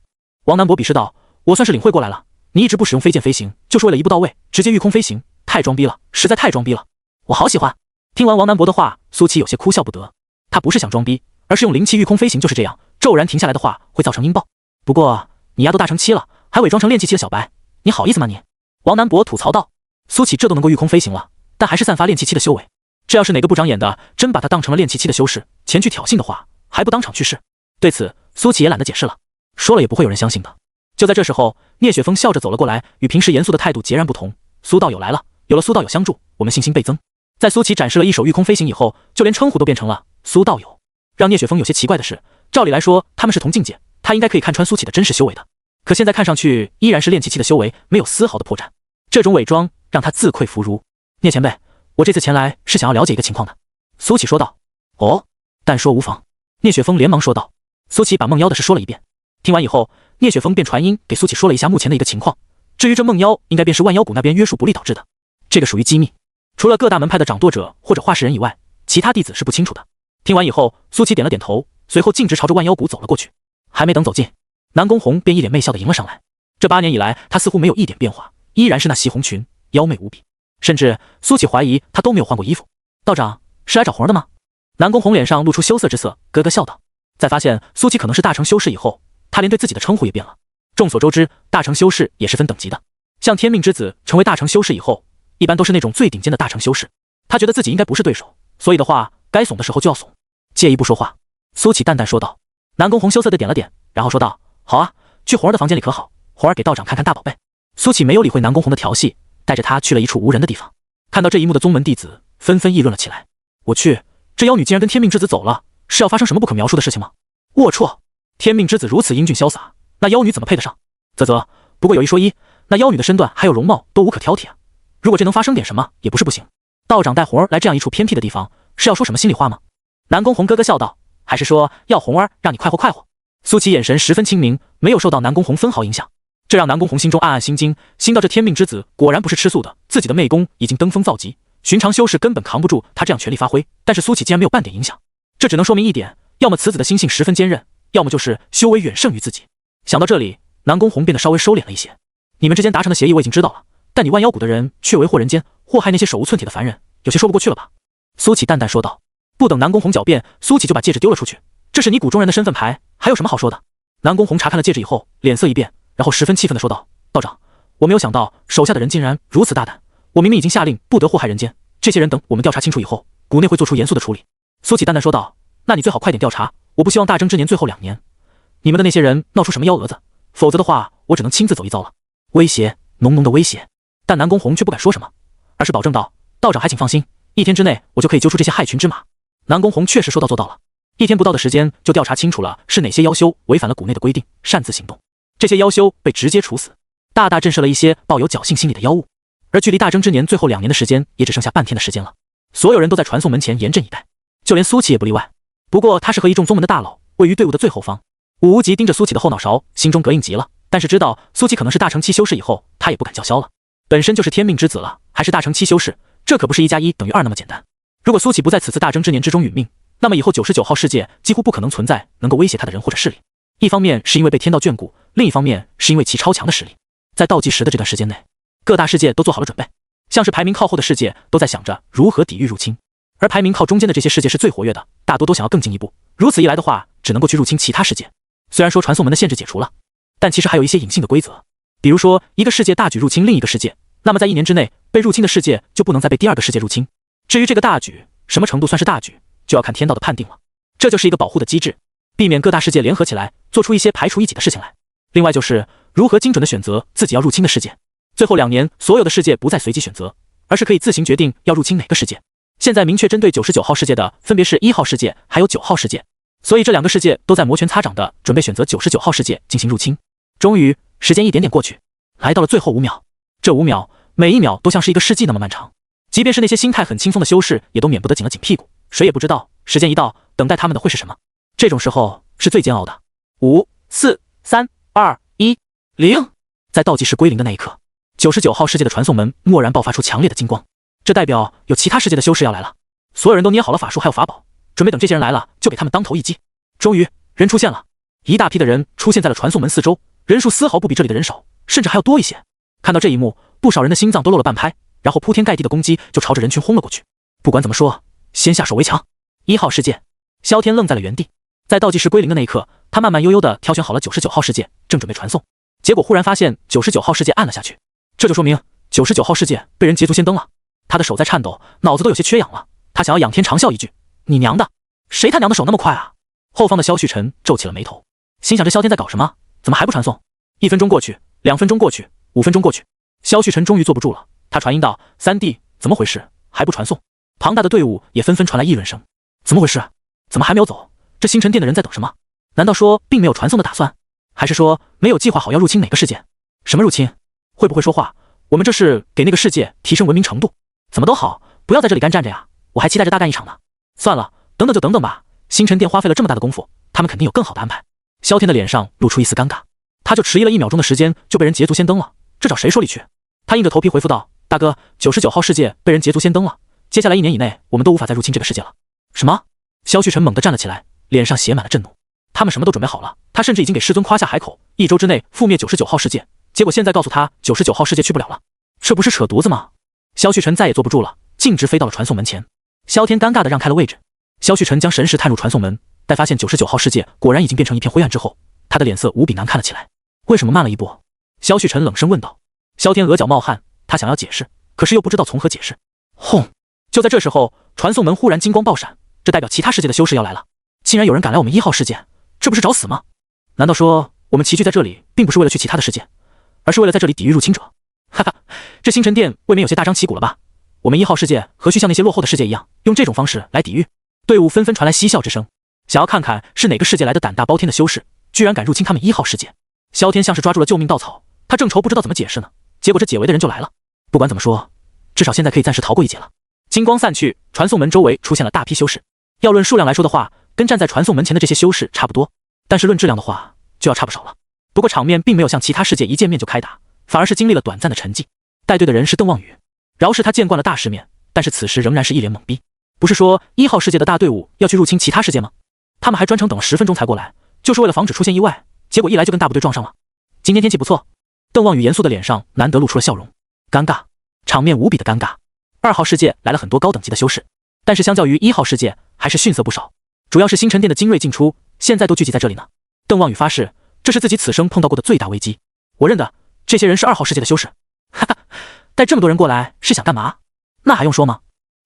王南博鄙视道：“我算是领会过来了，你一直不使用飞剑飞行，就是为了一步到位，直接御空飞行，太装逼了，实在太装逼了，我好喜欢。”听完王南博的话，苏起有些哭笑不得。他不是想装逼，而是用灵气御空飞行就是这样，骤然停下来的话会造成音爆。不过你丫都大成期了，还伪装成炼气期的小白，你好意思吗你？王南博吐槽道。苏起这都能够御空飞行了，但还是散发炼气期的修为。这要是哪个不长眼的真把他当成了炼气期的修士，前去挑衅的话，还不当场去世？对此，苏起也懒得解释了，说了也不会有人相信的。就在这时候，聂雪峰笑着走了过来，与平时严肃的态度截然不同。苏道友来了，有了苏道友相助，我们信心倍增。在苏起展示了一手御空飞行以后，就连称呼都变成了苏道友。让聂雪峰有些奇怪的是，照理来说他们是同境界，他应该可以看穿苏起的真实修为的，可现在看上去依然是炼气期的修为，没有丝毫的破绽。这种伪装让他自愧弗如。聂前辈，我这次前来是想要了解一个情况的。苏起说道。哦，但说无妨。聂雪峰连忙说道。苏起把梦妖的事说了一遍。听完以后，聂雪峰便传音给苏起说了一下目前的一个情况。至于这梦妖，应该便是万妖谷那边约束不力导致的，这个属于机密，除了各大门派的掌舵者或者画事人以外，其他弟子是不清楚的。听完以后，苏起点了点头，随后径直朝着万妖谷走了过去。还没等走近，南宫红便一脸媚笑的迎了上来。这8年以来，他似乎没有一点变化，依然是那袭红裙，妖媚无比，甚至苏起怀疑他都没有换过衣服。道长是来找红儿的吗？南宫红脸上露出羞涩之色，咯咯笑道。在发现苏起可能是大成修士以后，他连对自己的称呼也变了。众所周知，大成修士也是分等级的，像天命之子成为大成修士以后，一般都是那种最顶尖的大成修士。他觉得自己应该不是对手，所以的话，该怂的时候就要怂。介意不说话，苏起淡淡说道。南宫红羞涩的点了点，然后说道：“好啊，去红儿的房间里可好？红儿给道长看看大宝贝。”苏起没有理会南宫红的调戏，带着他去了一处无人的地方。看到这一幕的宗门弟子纷纷议论了起来。我去，这妖女竟然跟天命之子走了，是要发生什么不可描述的事情吗？龌龊！天命之子如此英俊潇洒，那妖女怎么配得上？啧，不过有一说一，那妖女的身段还有容貌都无可挑剔啊。如果这能发生点什么，也不是不行。道长带红儿来这样一处偏僻的地方，是要说什么心里话吗？南宫红咯咯笑道，还是说要红儿让你快活快活？苏起眼神十分清明，没有受到南宫红分毫影响，这让南宫红心中暗暗心惊，心道这天命之子果然不是吃素的，自己的媚功已经登峰造极，寻常修士根本扛不住他这样全力发挥，但是苏起竟然没有半点影响，这只能说明一点，要么此子的心性十分坚韧，要么就是修为远胜于自己。想到这里，南宫红变得稍微收敛了一些。你们之间达成的协议我已经知道了，但你万妖谷的人却为祸人间，祸害那些手无寸铁的凡人，有些说不过去了吧？苏启淡淡说道。不等南宫红狡辩，苏启就把戒指丢了出去。这是你谷中人的身份牌，还有什么好说的？南宫红查看了戒指以后，脸色一变，然后十分气愤地说道：道长，我没有想到手下的人竟然如此大胆，我明明已经下令不得祸害人间，这些人等我们调查清楚以后，谷内会做出严肃的处理。苏启淡淡说道：那你最好快点调查，我不希望大征之年最后2年，你们的那些人闹出什么幺蛾子，否则的话，我只能亲自走一遭了。威胁，浓浓的威胁。但南宫红却不敢说什么，而是保证道：道长还请放心，1天之内我就可以揪出这些害群之马。南宫红确实说到做到了，1天不到的时间就调查清楚了是哪些妖修违反了谷内的规定，擅自行动。这些妖修被直接处死，大大震慑了一些抱有侥幸心理的妖物。而距离大征之年最后2年的时间，也只剩下半天的时间了。所有人都在传送门前严阵以待，就连苏启也不例外。不过他是和一众宗门的大佬，位于队伍的最后方。武无极盯着苏启的后脑勺，心中膈应极了。但是知道苏启可能是大成期修士以后，他也不敢叫嚣了。本身就是天命之子了，还是大成期修士，这可不是1+1等于2那么简单。如果苏启不在此次大征之年之中殒命，那么以后99号世界几乎不可能存在能够威胁他的人或者势力。一方面是因为被天道眷顾，另一方面是因为其超强的实力。在倒计时的这段时间内，各大世界都做好了准备，像是排名靠后的世界都在想着如何抵御入侵，而排名靠中间的这些世界是最活跃的，大多都想要更进一步。如此一来的话，只能够去入侵其他世界。虽然说传送门的限制解除了，但其实还有一些隐性的规则，比如说一个世界大举入侵另一个世界，那么在1年之内，被入侵的世界就不能再被第2个世界入侵。至于这个大举什么程度算是大举，就要看天道的判定了。这就是一个保护的机制，避免各大世界联合起来做出一些排除异己的事情来。另外就是如何精准的选择自己要入侵的世界。最后2年，所有的世界不再随机选择，而是可以自行决定要入侵哪个世界。现在明确针对99号世界的分别是1号世界还有9号世界，所以这2个世界都在摩拳擦掌的准备选择99号世界进行入侵。终于，时间一点点过去，来到了最后5秒。这5秒，每一秒都像是一个世纪那么漫长。即便是那些心态很轻松的修士，也都免不得紧了紧屁股。谁也不知道时间一到，等待他们的会是什么。这种时候是最煎熬的。5、4、3、2、1、0。在倒计时归零的那一刻，99号世界的传送门蓦然爆发出强烈的金光，这代表有其他世界的修士要来了。所有人都捏好了法术还有法宝，准备等这些人来了就给他们当头一击。终于，人出现了，一大批的人出现在了传送门四周，人数丝毫不比这里的人少，甚至还要多一些。看到这一幕，不少人的心脏都漏了半拍，然后铺天盖地的攻击就朝着人群轰了过去。不管怎么说，先下手为强。1号世界，萧天愣在了原地，在倒计时归零的那一刻，他慢慢悠悠地挑选好了99号世界，正准备传送，结果忽然发现99号世界按了下去，这就说明99号世界被人捷足先登了。他的手在颤抖，脑子都有些缺氧了，他想要仰天长啸一句：你娘的，谁他娘的手那么快啊？后方的萧旭晨皱起了眉头，心想这萧天在搞什么？怎么还不传送？1分钟过去，2分钟过去，5分钟过去，萧旭晨终于坐不住了，他传音道：“3弟，怎么回事？还不传送？”庞大的队伍也纷纷传来议论声：“怎么回事？怎么还没有走？这星辰殿的人在等什么？难道说并没有传送的打算？还是说没有计划好要入侵哪个世界？什么入侵？会不会说话？我们这是给那个世界提升文明程度。怎么都好，不要在这里干站着呀！我还期待着大干一场呢。算了，等等就等等吧。星辰殿花费了这么大的功夫，他们肯定有更好的安排。”萧天的脸上露出一丝尴尬，他就迟疑了1秒钟的时间，就被人捷足先登了，这找谁说理去？他硬着头皮回复道：“大哥，99号世界被人捷足先登了，接下来1年以内，我们都无法再入侵这个世界了。”什么？萧旭晨猛地站了起来，脸上写满了震怒。他们什么都准备好了，他甚至已经给师尊夸下海口，1周之内覆灭99号世界，结果现在告诉他99号世界去不了了，这不是扯犊子吗？萧旭晨再也坐不住了，径直飞到了传送门前。萧天尴尬地让开了位置。萧旭晨将神识探入传送门，待发现99号世界果然已经变成一片灰暗之后，他的脸色无比难看了起来。为什么慢了一步？萧旭晨冷声问道。萧天额角冒汗，他想要解释，可是又不知道从何解释。轰！就在这时候，传送门忽然金光爆闪，这代表其他世界的修士要来了。竟然有人赶来我们1号世界，这不是找死吗？难道说我们齐聚在这里，并不是为了去其他的世界，而是为了在这里抵御入侵者？哈哈，这星辰殿未免有些大张旗鼓了吧？我们1号世界何须像那些落后的世界一样，用这种方式来抵御？队伍纷纷传来嬉笑之声，想要看看是哪个世界来的胆大包天的修士，居然敢入侵他们1号世界。萧天像是抓住了救命稻草，他正愁不知道怎么解释呢，结果这解围的人就来了。不管怎么说，至少现在可以暂时逃过一劫了。金光散去，传送门周围出现了大批修士。要论数量来说的话，跟站在传送门前的这些修士差不多，但是论质量的话，就要差不少了。不过场面并没有像其他世界一见面就开打，反而是经历了短暂的沉寂。带队的人是邓望宇，饶是他见惯了大世面，但是此时仍然是一脸懵逼。不是说1号世界的大队伍要去入侵其他世界吗？他们还专程等了10分钟才过来，就是为了防止出现意外，结果一来就跟大部队撞上了。今天天气不错，邓望宇严肃的脸上难得露出了笑容。尴尬，场面无比的尴尬。2号世界来了很多高等级的修士，但是相较于1号世界还是逊色不少。主要是星辰殿的精锐进出，现在都聚集在这里呢。邓望宇发誓，这是自己此生碰到过的最大危机。我认得，这些人是2号世界的修士。哈哈，带这么多人过来是想干嘛？那还用说吗？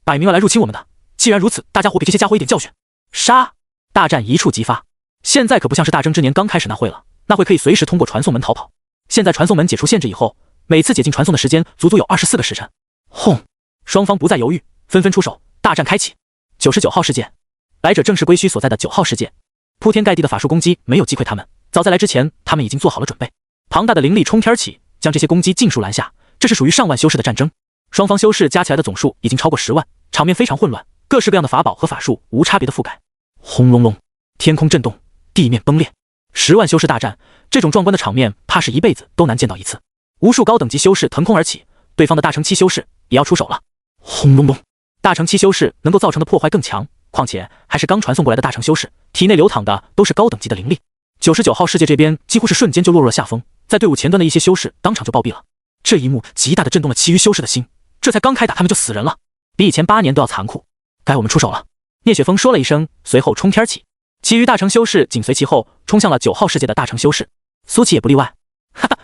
摆明了来入侵我们的。既然如此，大家伙给这些家伙一点教训。杀！大战一触即发。现在可不像是大征之年刚开始那会了，那会可以随时通过传送门逃跑。现在传送门解除限制以后，每次解禁传送的时间足足有24个时辰。轰！双方不再犹豫，纷纷出手，大战开启。99号世界，来者正是归墟所在的9号世界。铺天盖地的法术攻击没有击溃他们，早在来之前，他们已经做好了准备。庞大的灵力冲天起，将这些攻击尽数拦下。这是属于上万修士的战争，双方修士加起来的总数已经超过10万，场面非常混乱，各式各样的法宝和法术无差别的覆盖。轰隆隆，天空震动，地面崩裂，10万修士大战，这种壮观的场面，怕是一辈子都难见到一次。无数高等级修士腾空而起，对方的大乘期修士也要出手了。轰隆隆，大乘期修士能够造成的破坏更强，况且还是刚传送过来的大乘修士，体内流淌的都是高等级的灵力。99号世界这边几乎是瞬间就落入了下风，在队伍前端的一些修士当场就暴毙了。这一幕极大的震动了其余修士的心，这才刚开打他们就死人了，比以前8年都要残酷。该我们出手了。聂雪峰说了一声，随后冲天起，其余大乘修士紧随其后，冲向了9号世界的大乘修士。苏琪也不例外。哈哈，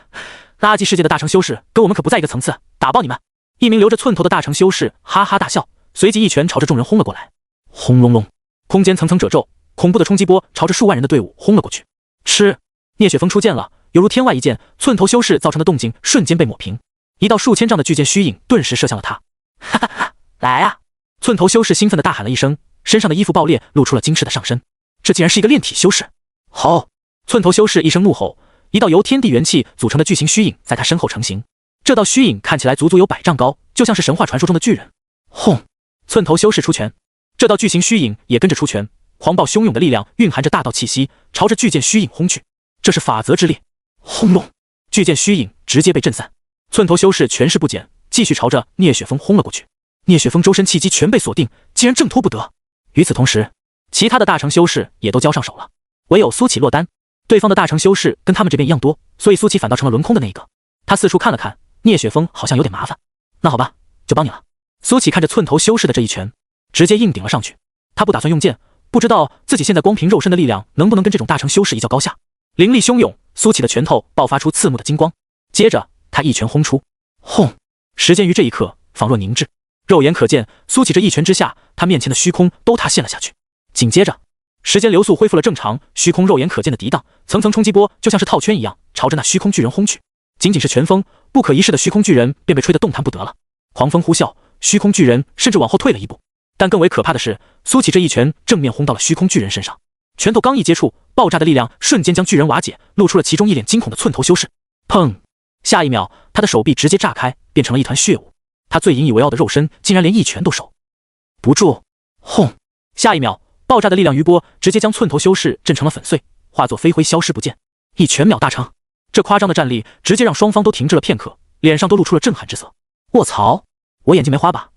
垃圾世界的大乘修士跟我们可不在一个层次，打爆你们！一名留着寸头的大乘修士哈哈大笑，随即一拳朝着众人轰了过来。轰隆隆，空间层层褶皱，恐怖的冲击波朝着数万人的队伍轰了过去。吃！聂雪峰出剑了，犹如天外一剑，寸头修士造成的动静瞬间被抹平，一道数千丈的巨剑虚影顿时射向了他。哈哈哈，来啊！寸头修士兴奋地大喊了一声，身上的衣服爆裂，露出了精赤的上身。这竟然是一个炼体修士！吼！寸头修士一声怒吼，一道由天地元气组成的巨型虚影在他身后成型。这道虚影看起来足足有100丈高，就像是神话传说中的巨人。轰！寸头修士出拳，这道巨型虚影也跟着出拳，狂暴汹涌的力量蕴含着大道气息，朝着巨剑虚影轰去。这是法则之力！轰隆！巨剑虚影直接被震散。寸头修士全势不减，继续朝着聂雪峰轰了过去。聂雪峰周身气机全被锁定，竟然挣脱不得。与此同时，其他的大乘修士也都交上手了，唯有苏启落单。对方的大乘修士跟他们这边一样多，所以苏启反倒成了轮空的那一个。他四处看了看，聂雪峰好像有点麻烦。那好吧，就帮你了。苏启看着寸头修士的这一拳，直接硬顶了上去。他不打算用剑，不知道自己现在光凭肉身的力量能不能跟这种大乘修士一较高下。灵力汹涌，苏启的拳头爆发出刺目的金光，接着他一拳轰出。轰！时间于这一刻仿若凝滞，肉眼可见，苏启这一拳之下，他面前的虚空都塌陷了下去。紧接着，时间流速恢复了正常，虚空肉眼可见的涤荡，层层冲击波就像是套圈一样，朝着那虚空巨人轰去。仅仅是拳风，不可一世的虚空巨人便被吹得动弹不得了。狂风呼啸，虚空巨人甚至往后退了一步。但更为可怕的是，苏启这一拳正面轰到了虚空巨人身上，拳头刚一接触，爆炸的力量瞬间将巨人瓦解，露出了其中一脸惊恐的寸头修士。砰！下一秒，他的手臂直接炸开，变成了一团血雾。他最引以为傲的肉身，竟然连一拳都守不住。轰！下一秒，爆炸的力量余波直接将寸头修士震成了粉碎，化作飞灰消失不见。一拳秒大成，这夸张的战力直接让双方都停滞了片刻，脸上都露出了震撼之色。卧槽，我眼睛没花吧？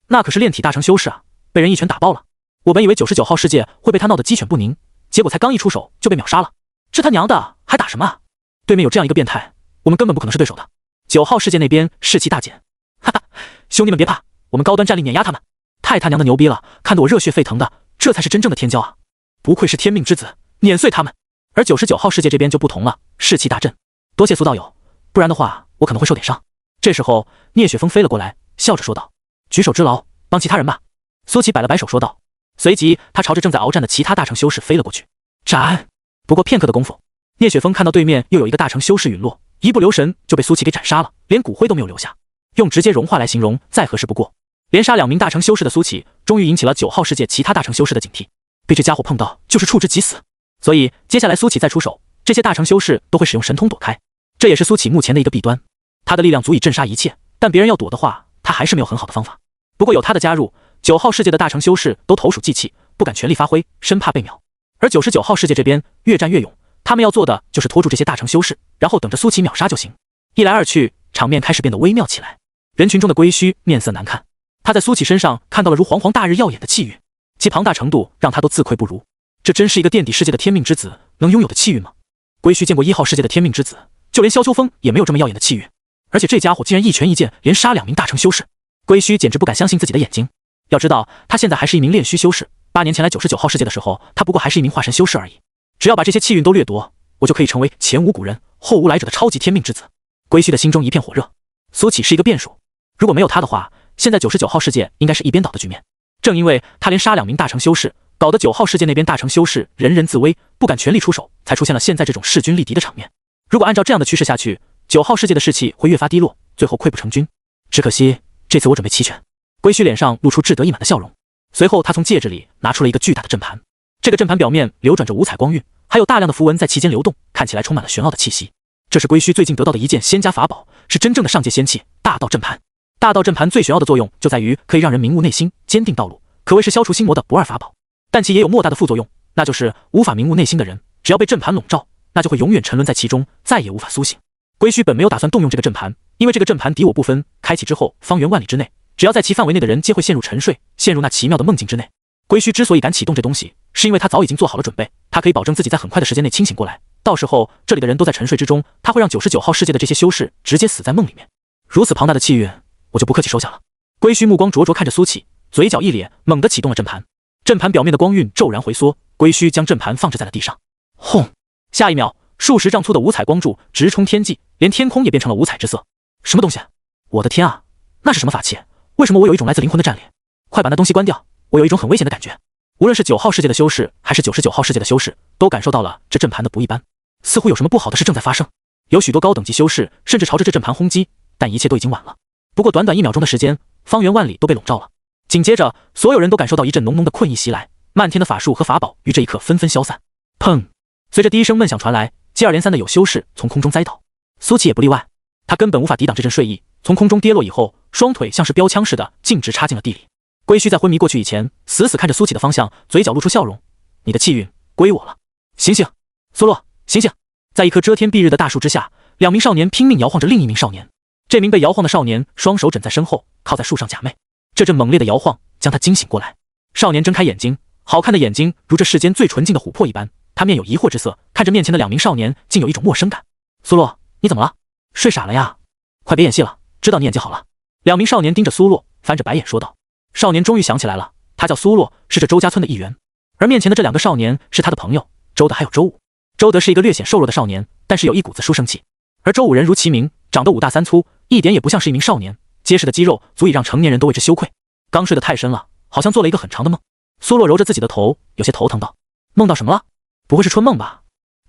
那可是炼体大成修士啊，被人一拳打爆了。我本以为99号世界会被他闹得鸡犬不宁，结果才刚一出手就被秒杀了。这他娘的还打什么啊？对面有这样一个变态，我们根本不可能是对手的。9号世界那边士气大减，哈哈，兄弟们别怕，我们高端战力碾压他们。太他娘的牛逼了，看得我热血沸腾的，这才是真正的天骄啊！不愧是天命之子，碾碎他们。而99号世界这边就不同了，士气大振。多谢苏道友，不然的话我可能会受点伤。这时候聂雪峰飞了过来，笑着说道：“举手之劳，帮其他人吧。”苏琪摆了摆手说道，随即他朝着正在鏖战的其他大乘修士飞了过去。斩！不过片刻的功夫，聂雪峰看到对面又有一个大乘修士陨落，一不留神就被苏琪给斩杀了，连骨灰都没有留下。用直接融化来形容再合适不过。连杀2名大乘修士的苏琪，终于引起了9号世界其他大乘修士的警惕，被这家伙碰到就是触之即死。所以接下来苏琪再出手，这些大乘修士都会使用神通躲开，这也是苏琪目前的一个弊端。他的力量足以镇杀一切，但别人要躲的话，他还是没有很好的方法。不过有他的加入，9号世界的大乘修士都投鼠忌器，不敢全力发挥，生怕被秒。而99号世界这边越战越勇，他们要做的就是拖住这些大乘修士，然后等着苏琪秒杀就行。一来二去，场面开始变得微妙起来。人群中的归墟面色难看，他在苏琪身上看到了如煌煌大日耀眼的气运，其庞大程度让他都自愧不如。这真是一个垫底世界的天命之子能拥有的气运吗？归墟见过1号世界的天命之子，就连萧秋风也没有这么耀眼的气运。而且这家伙竟然一拳一剑连杀2名大成修士。归墟简直不敢相信自己的眼睛。要知道，他现在还是一名炼虚修士，8年前来99号世界的时候，他不过还是一名化神修士而已。只要把这些气运都掠夺，我就可以成为前无古人后无来者的超级天命之子。归墟的心中一片火热。苏启是一个变数，如果没有他的话，现在99号世界应该是一边倒的局面。正因为他连杀2名大成修士，搞得9号世界那边大成修士人人自危，不敢全力出手，才出现了现在这种势均力敌的场面。如果按照这样的趋势下去，9号世界的士气会越发低落，最后溃不成军。只可惜这次我准备齐全。归墟脸上露出志得意满的笑容，随后他从戒指里拿出了一个巨大的阵盘。这个阵盘表面流转着五彩光晕，还有大量的符文在其间流动，看起来充满了玄奥的气息。这是归墟最近得到的一件仙家法宝，是真正的上界仙器大道阵盘。大道阵盘最玄奥的作用就在于可以让人明悟内心，坚定道路，可谓是消除心魔的不二法宝。但其也有莫大的副作用，那就是无法明悟内心的人，只要被阵盘笼罩，那就会永远沉沦在其中，再也无法苏醒。归墟本没有打算动用这个阵盘，因为这个阵盘敌我不分，开启之后方圆万里之内，只要在其范围内的人皆会陷入沉睡，陷入那奇妙的梦境之内。归墟之所以敢启动这东西，是因为他早已经做好了准备，他可以保证自己在很快的时间内清醒过来，到时候这里的人都在沉睡之中，他会让99号世界的这些修士直接死在梦里面。如此庞大的气运，我就不客气收下了。归墟目光灼灼看着苏启，嘴角一咧，猛地启动了阵盘。阵盘表面的光晕骤然回缩，归墟将阵盘放置在了地上。轰！下一秒，数十丈粗的五彩光柱直冲天际，连天空也变成了五彩之色。什么东西？我的天啊，那是什么法器？为什么我有一种来自灵魂的战栗？快把那东西关掉，我有一种很危险的感觉。无论是9号世界的修士，还是99号世界的修士，都感受到了这阵盘的不一般，似乎有什么不好的事正在发生。有许多高等级修士甚至朝着这阵盘轰击，但一切都已经晚了。不过短短1秒钟的时间，方圆万里都被笼罩了。紧接着，所有人都感受到一阵浓浓的困意袭来，漫天的法术和法宝于这一刻纷纷消散。砰！随着第一声闷响传来，接二连三的有修士从空中栽倒，苏琪也不例外。他根本无法抵挡这阵睡意，从空中跌落以后，双腿像是标枪似的径直插进了地里。归墟在昏迷过去以前，死死看着苏琪的方向，嘴角露出笑容：“你的气运归我了，醒醒，苏洛，醒醒！”在一棵遮天蔽日的大树之下，2名少年拼命摇晃着另一名少年。这名被摇晃的少年双手枕在身后，靠在树上假寐。这阵猛烈的摇晃将他惊醒过来。少年睁开眼睛，好看的眼睛如这世间最纯净的琥珀一般。他面有疑惑之色，看着面前的2名少年，竟有一种陌生感。苏洛，你怎么了？睡傻了呀？快别演戏了，知道你演技好了。2名少年盯着苏洛，翻着白眼说道。少年终于想起来了，他叫苏洛，是这周家村的一员，而面前的这2个少年是他的朋友周德还有周武。周德是一个略显瘦弱的少年，但是有一股子书生气，而周武人如其名，长得5大3粗，一点也不像是一名少年，结实的肌肉足以让成年人都为之羞愧。刚睡得太深了，好像做了一个很长的梦。苏洛揉着自己的头，有些头疼道：“梦到什么了？不会是春梦吧？”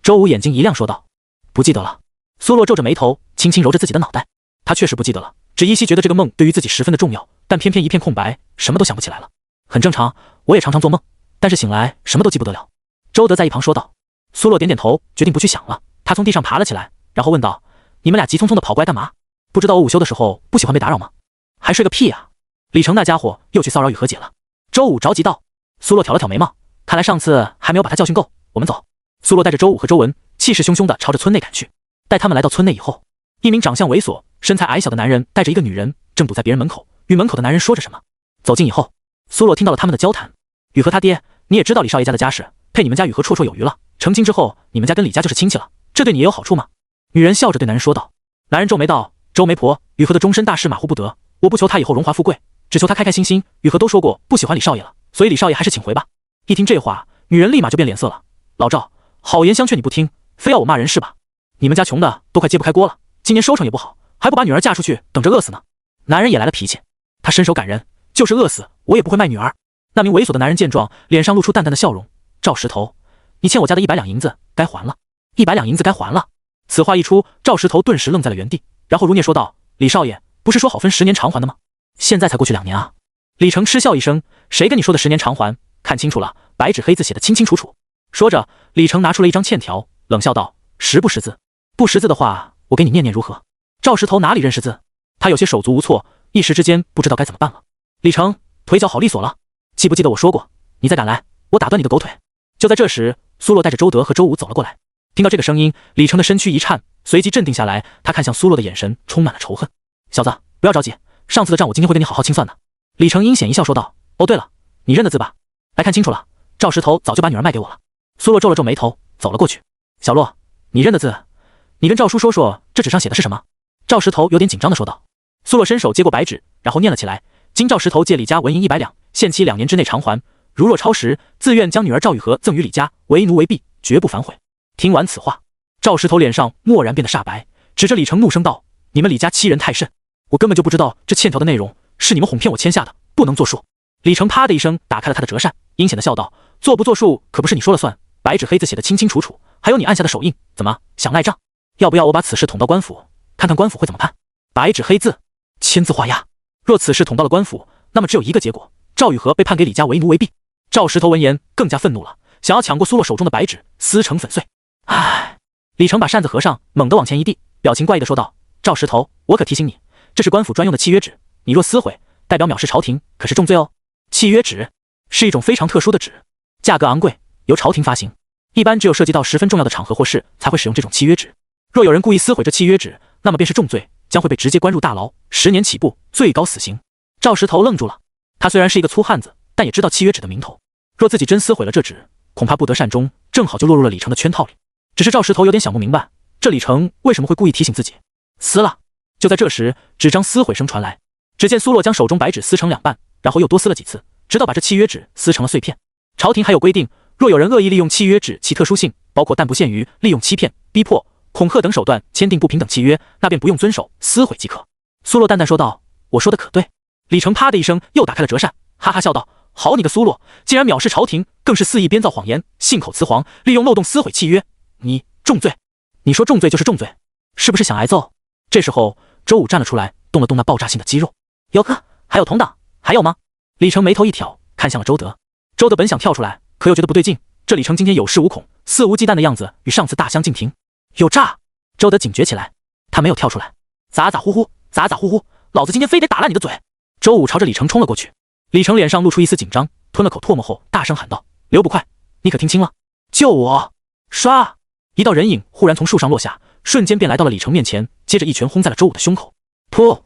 周武眼睛一亮说道：“不记得了。”苏洛皱着眉头，轻轻揉着自己的脑袋。他确实不记得了，只依稀觉得这个梦对于自己十分的重要，但偏偏一片空白，什么都想不起来了。很正常，我也常常做梦，但是醒来什么都记不得了。周德在一旁说道。苏洛点点头，决定不去想了。他从地上爬了起来，然后问道：“你们俩急匆匆的跑过来干嘛？不知道我午休的时候不喜欢被打扰吗？还睡个屁啊！李成那家伙又去骚扰雨禾姐了。”周武着急道。苏洛挑了挑眉毛，看来上次还没有把他教训够，我们走。苏洛带着周武和周文气势汹汹地朝着村内赶去。待他们来到村内以后，一名长相猥琐、身材矮小的男人带着一个女人正堵在别人门口，与门口的男人说着什么。走近以后，苏洛听到了他们的交谈。雨禾他爹，你也知道李少爷家的家世，配你们家雨禾绰绰有余了。成亲之后，你们家跟李家就是亲戚了，这对你也有好处吗？女人笑着对男人说道。男人皱眉道：“周媒婆，雨禾的终身大事马虎不得，我不求他以后荣华富贵，只求他开开心心。雨禾都说过不喜欢李少爷了，所以李少爷还是请回吧。”一听这话，女人立马就变脸色了。老赵，好言相劝你不听，非要我骂人是吧？你们家穷的都快揭不开锅了，今年收成也不好，还不把女儿嫁出去，等着饿死呢。男人也来了脾气，他伸手赶人，就是饿死我也不会卖女儿。那名猥琐的男人见状，脸上露出淡淡的笑容。赵石头，你欠我家的100两银子该还了，100两银子该还了。此话一出，赵石头顿时愣在了原地，然后如聂说道：“李少爷，不是说好分10年偿还的吗？现在才过去2年啊！”李成嗤笑一声：“谁跟你说的10年偿还？看清楚了，白纸黑字写的清清楚楚。”说着，李成拿出了一张欠条，冷笑道：“识不识字？不识字的话，我给你念念如何？”赵石头哪里认识字？他有些手足无措，一时之间不知道该怎么办了。李成，腿脚好利索了，记不记得我说过，你再敢来，我打断你的狗腿！就在这时，苏洛带着周德和周武走了过来。听到这个声音，李成的身躯一颤，随即镇定下来，他看向苏洛的眼神充满了仇恨。小子，不要着急，上次的账我今天会跟你好好清算的。李成阴险一笑说道。哦对了，你认得字吧？来看清楚了，赵石头早就把女儿卖给我了。苏洛皱了皱眉头，走了过去。小洛，你认得字？你跟赵叔说说，这纸上写的是什么？赵石头有点紧张地说道。苏洛伸手接过白纸，然后念了起来：今赵石头借李家纹银100两，限期2年之内偿还，如若超时，自愿将女儿赵雨荷赠与李家，为奴为婢，绝不反悔。听完此话，赵石头脸上蓦然变得煞白，指着李成怒声道：你们李家欺人太甚，我根本就不知道这欠条的内容是你们哄骗我签下的，不能作数。李成啪的一声打开了他的折扇，阴险地笑道：做不作数可不是你说了算，白纸黑字写得清清楚楚，还有你按下的手印，怎么想赖账？要不要我把此事捅到官府，看看官府会怎么判？白纸黑字，签字画押，若此事捅到了官府，那么只有一个结果，赵雨荷被判给李家为奴为婢。赵石头闻言更加愤怒了，想要抢过苏洛手中的白纸，撕成粉碎。唉，李成把扇子合上，猛地往前一递，表情怪异地说道：赵石头，我可提醒你，这是官府专用的契约纸，你若撕毁，代表藐视朝廷，可是重罪哦。契约纸是一种非常特殊的纸，价格昂贵，由朝廷发行，一般只有涉及到十分重要的场合或事才会使用这种契约纸。若有人故意撕毁这契约纸，那么便是重罪，将会被直接关入大牢，10年起步，最高死刑。赵石头愣住了，他虽然是一个粗汉子，但也知道契约纸的名头，若自己真撕毁了这纸，恐怕不得善终，正好就落入了李成的圈套里。只是赵石头有点想不明白，这李成为什么会故意提醒自己撕了。就在这时，纸张撕毁声传来，只见苏洛将手中白纸撕成2半，然后又多撕了几次，直到把这契约纸撕成了碎片。朝廷还有规定，若有人恶意利用契约纸其特殊性，包括但不限于利用欺骗、逼迫、恐吓等手段签订不平等契约，那便不用遵守，撕毁即可。苏洛淡淡说道：我说的可对？李成啪的一声又打开了折扇，哈哈笑道：好你个苏洛，竟然藐视朝廷，更是肆意编造谎言，信口雌黄，利用漏洞撕毁契约，你重罪。你说重罪就是重罪，是不是想挨揍？这时候周武站了出来，动了动那爆炸性的肌肉。有哥，还有同党，还有吗？李成眉头一挑，看向了周德。周德本想跳出来，可又觉得不对劲，这李成今天有恃无恐，肆无忌惮的样子与上次大相径庭。有诈！周德警觉起来，他没有跳出来，咋呼呼，老子今天非得打烂你的嘴！周武朝着李成冲了过去，李成脸上露出一丝紧张，吞了口唾沫后大声喊道：刘捕快，你可听清了？救我！唰，一道人影忽然从树上落下，瞬间便来到了李成面前，接着一拳轰在了周武的胸口。噗！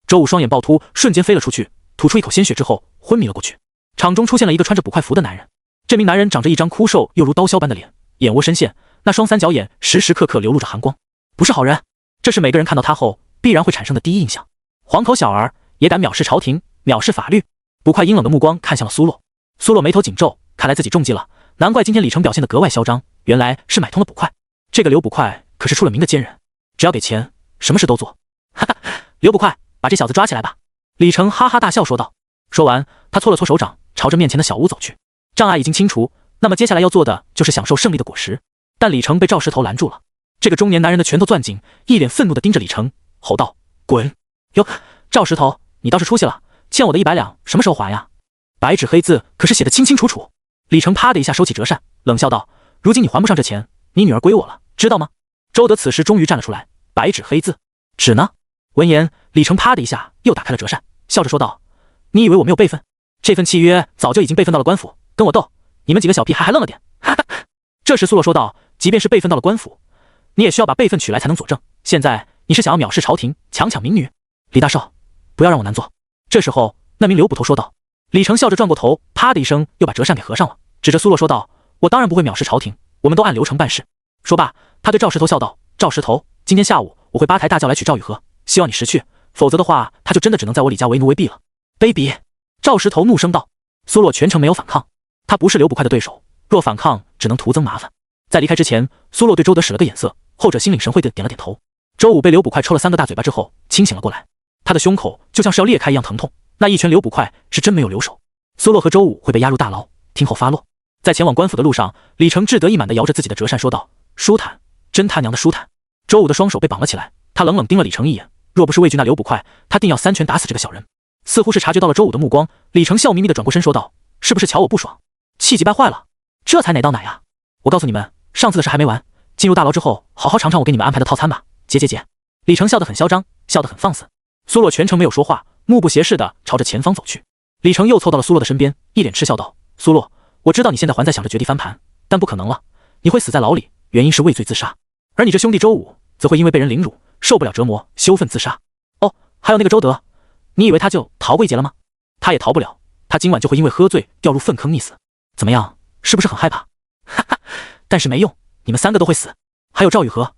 周武双眼暴突，瞬间飞了出去，吐出一口鲜血之后昏迷了过去。场中出现了一个穿着捕快服的男人，这名男人长着一张枯瘦又如刀削般的脸，眼窝深陷，那双三角眼时时刻刻流露着寒光，不是好人。这是每个人看到他后必然会产生的第一印象。黄口小儿也敢藐视朝廷，藐视法律？捕快阴冷的目光看向了苏洛，苏洛眉头紧皱，看来自己中计了，难怪今天李成表现得格外嚣张，原来是买通了捕快。这个刘捕快可是出了名的奸人，只要给钱，什么事都做。哈哈，刘捕快，把这小子抓起来吧！李成哈哈大笑说道。说完，他搓了搓手掌，朝着面前的小屋走去。障碍已经清除，那么接下来要做的就是享受胜利的果实。但李成被赵石头拦住了，这个中年男人的拳头攥紧，一脸愤怒地盯着李成，吼道：滚！哟，赵石头，你倒是出息了，欠我的100两什么时候还呀？白纸黑字可是写得清清楚楚。李成啪的一下收起折扇，冷笑道：如今你还不上这钱，你女儿归我了，知道吗？周德此时终于站了出来，白纸黑字，纸呢？闻言，李成啪的一下又打开了折扇，笑着说道：你以为我没有备份？这份契约早就已经备份到了官府，跟我斗，你们几个小屁孩还愣了点。哈哈。这时苏洛说道：即便是备份到了官府，你也需要把备份取来才能佐证，现在你是想要藐视朝廷，强抢民女？李大少，不要让我难做。这时候那名刘捕头说道。李成笑着转过头，啪的一声又把折扇给合上了，指着苏洛说道：我当然不会藐视朝廷，我们都按流程办事。说罢，他对赵石头笑道：赵石头，今天下午我会8抬大轿来取赵雨荷，希望你识趣，否则的话他就真的只能在我李家为奴为婢了。卑鄙！赵石头怒声道。苏洛全程没有反抗，他不是刘捕快的对手，若反抗只能徒增麻烦。在离开之前，苏洛对周德使了个眼色，后者心领神会地点了点头。周武被刘捕快抽了3个大嘴巴之后清醒了过来，他的胸口就像是要裂开一样疼痛，那一拳刘捕快是真没有留手。苏洛和周武会被押入大牢，听候发落。在前往官府的路上，李成志得意满地摇着自己的折扇说道：舒坦，真他娘的舒坦。周武的双手被绑了起来，他冷冷盯了李成一眼，若不是畏惧那刘捕快，他定要3拳打死这个小人。似乎是察觉到了周武的目光，李成笑眯眯地转过身说道：是不是瞧我不爽，气急败坏了？这才哪到哪呀？我告诉你们，上次的事还没完，进入大牢之后好好尝尝我给你们安排的套餐吧。结。李成笑得很嚣张，笑得很放肆。苏洛全程没有说话，目不斜视地朝着前方走去。李成又凑到了苏洛的身边，一脸嗤笑道：苏洛，我知道你现在还在想着绝地翻盘，但不可能了，你会死在牢里，原因是畏罪自杀，而你这兄弟周武则会因为被人凌辱，受不了折磨，羞愤自杀。哦，还有那个周德，你以为他就逃过一劫了吗？他也逃不了，他今晚就会因为喝醉掉入粪坑溺死。怎么样，是不是很害怕？哈哈，但是没用，你们3个都会死。还有赵雨荷，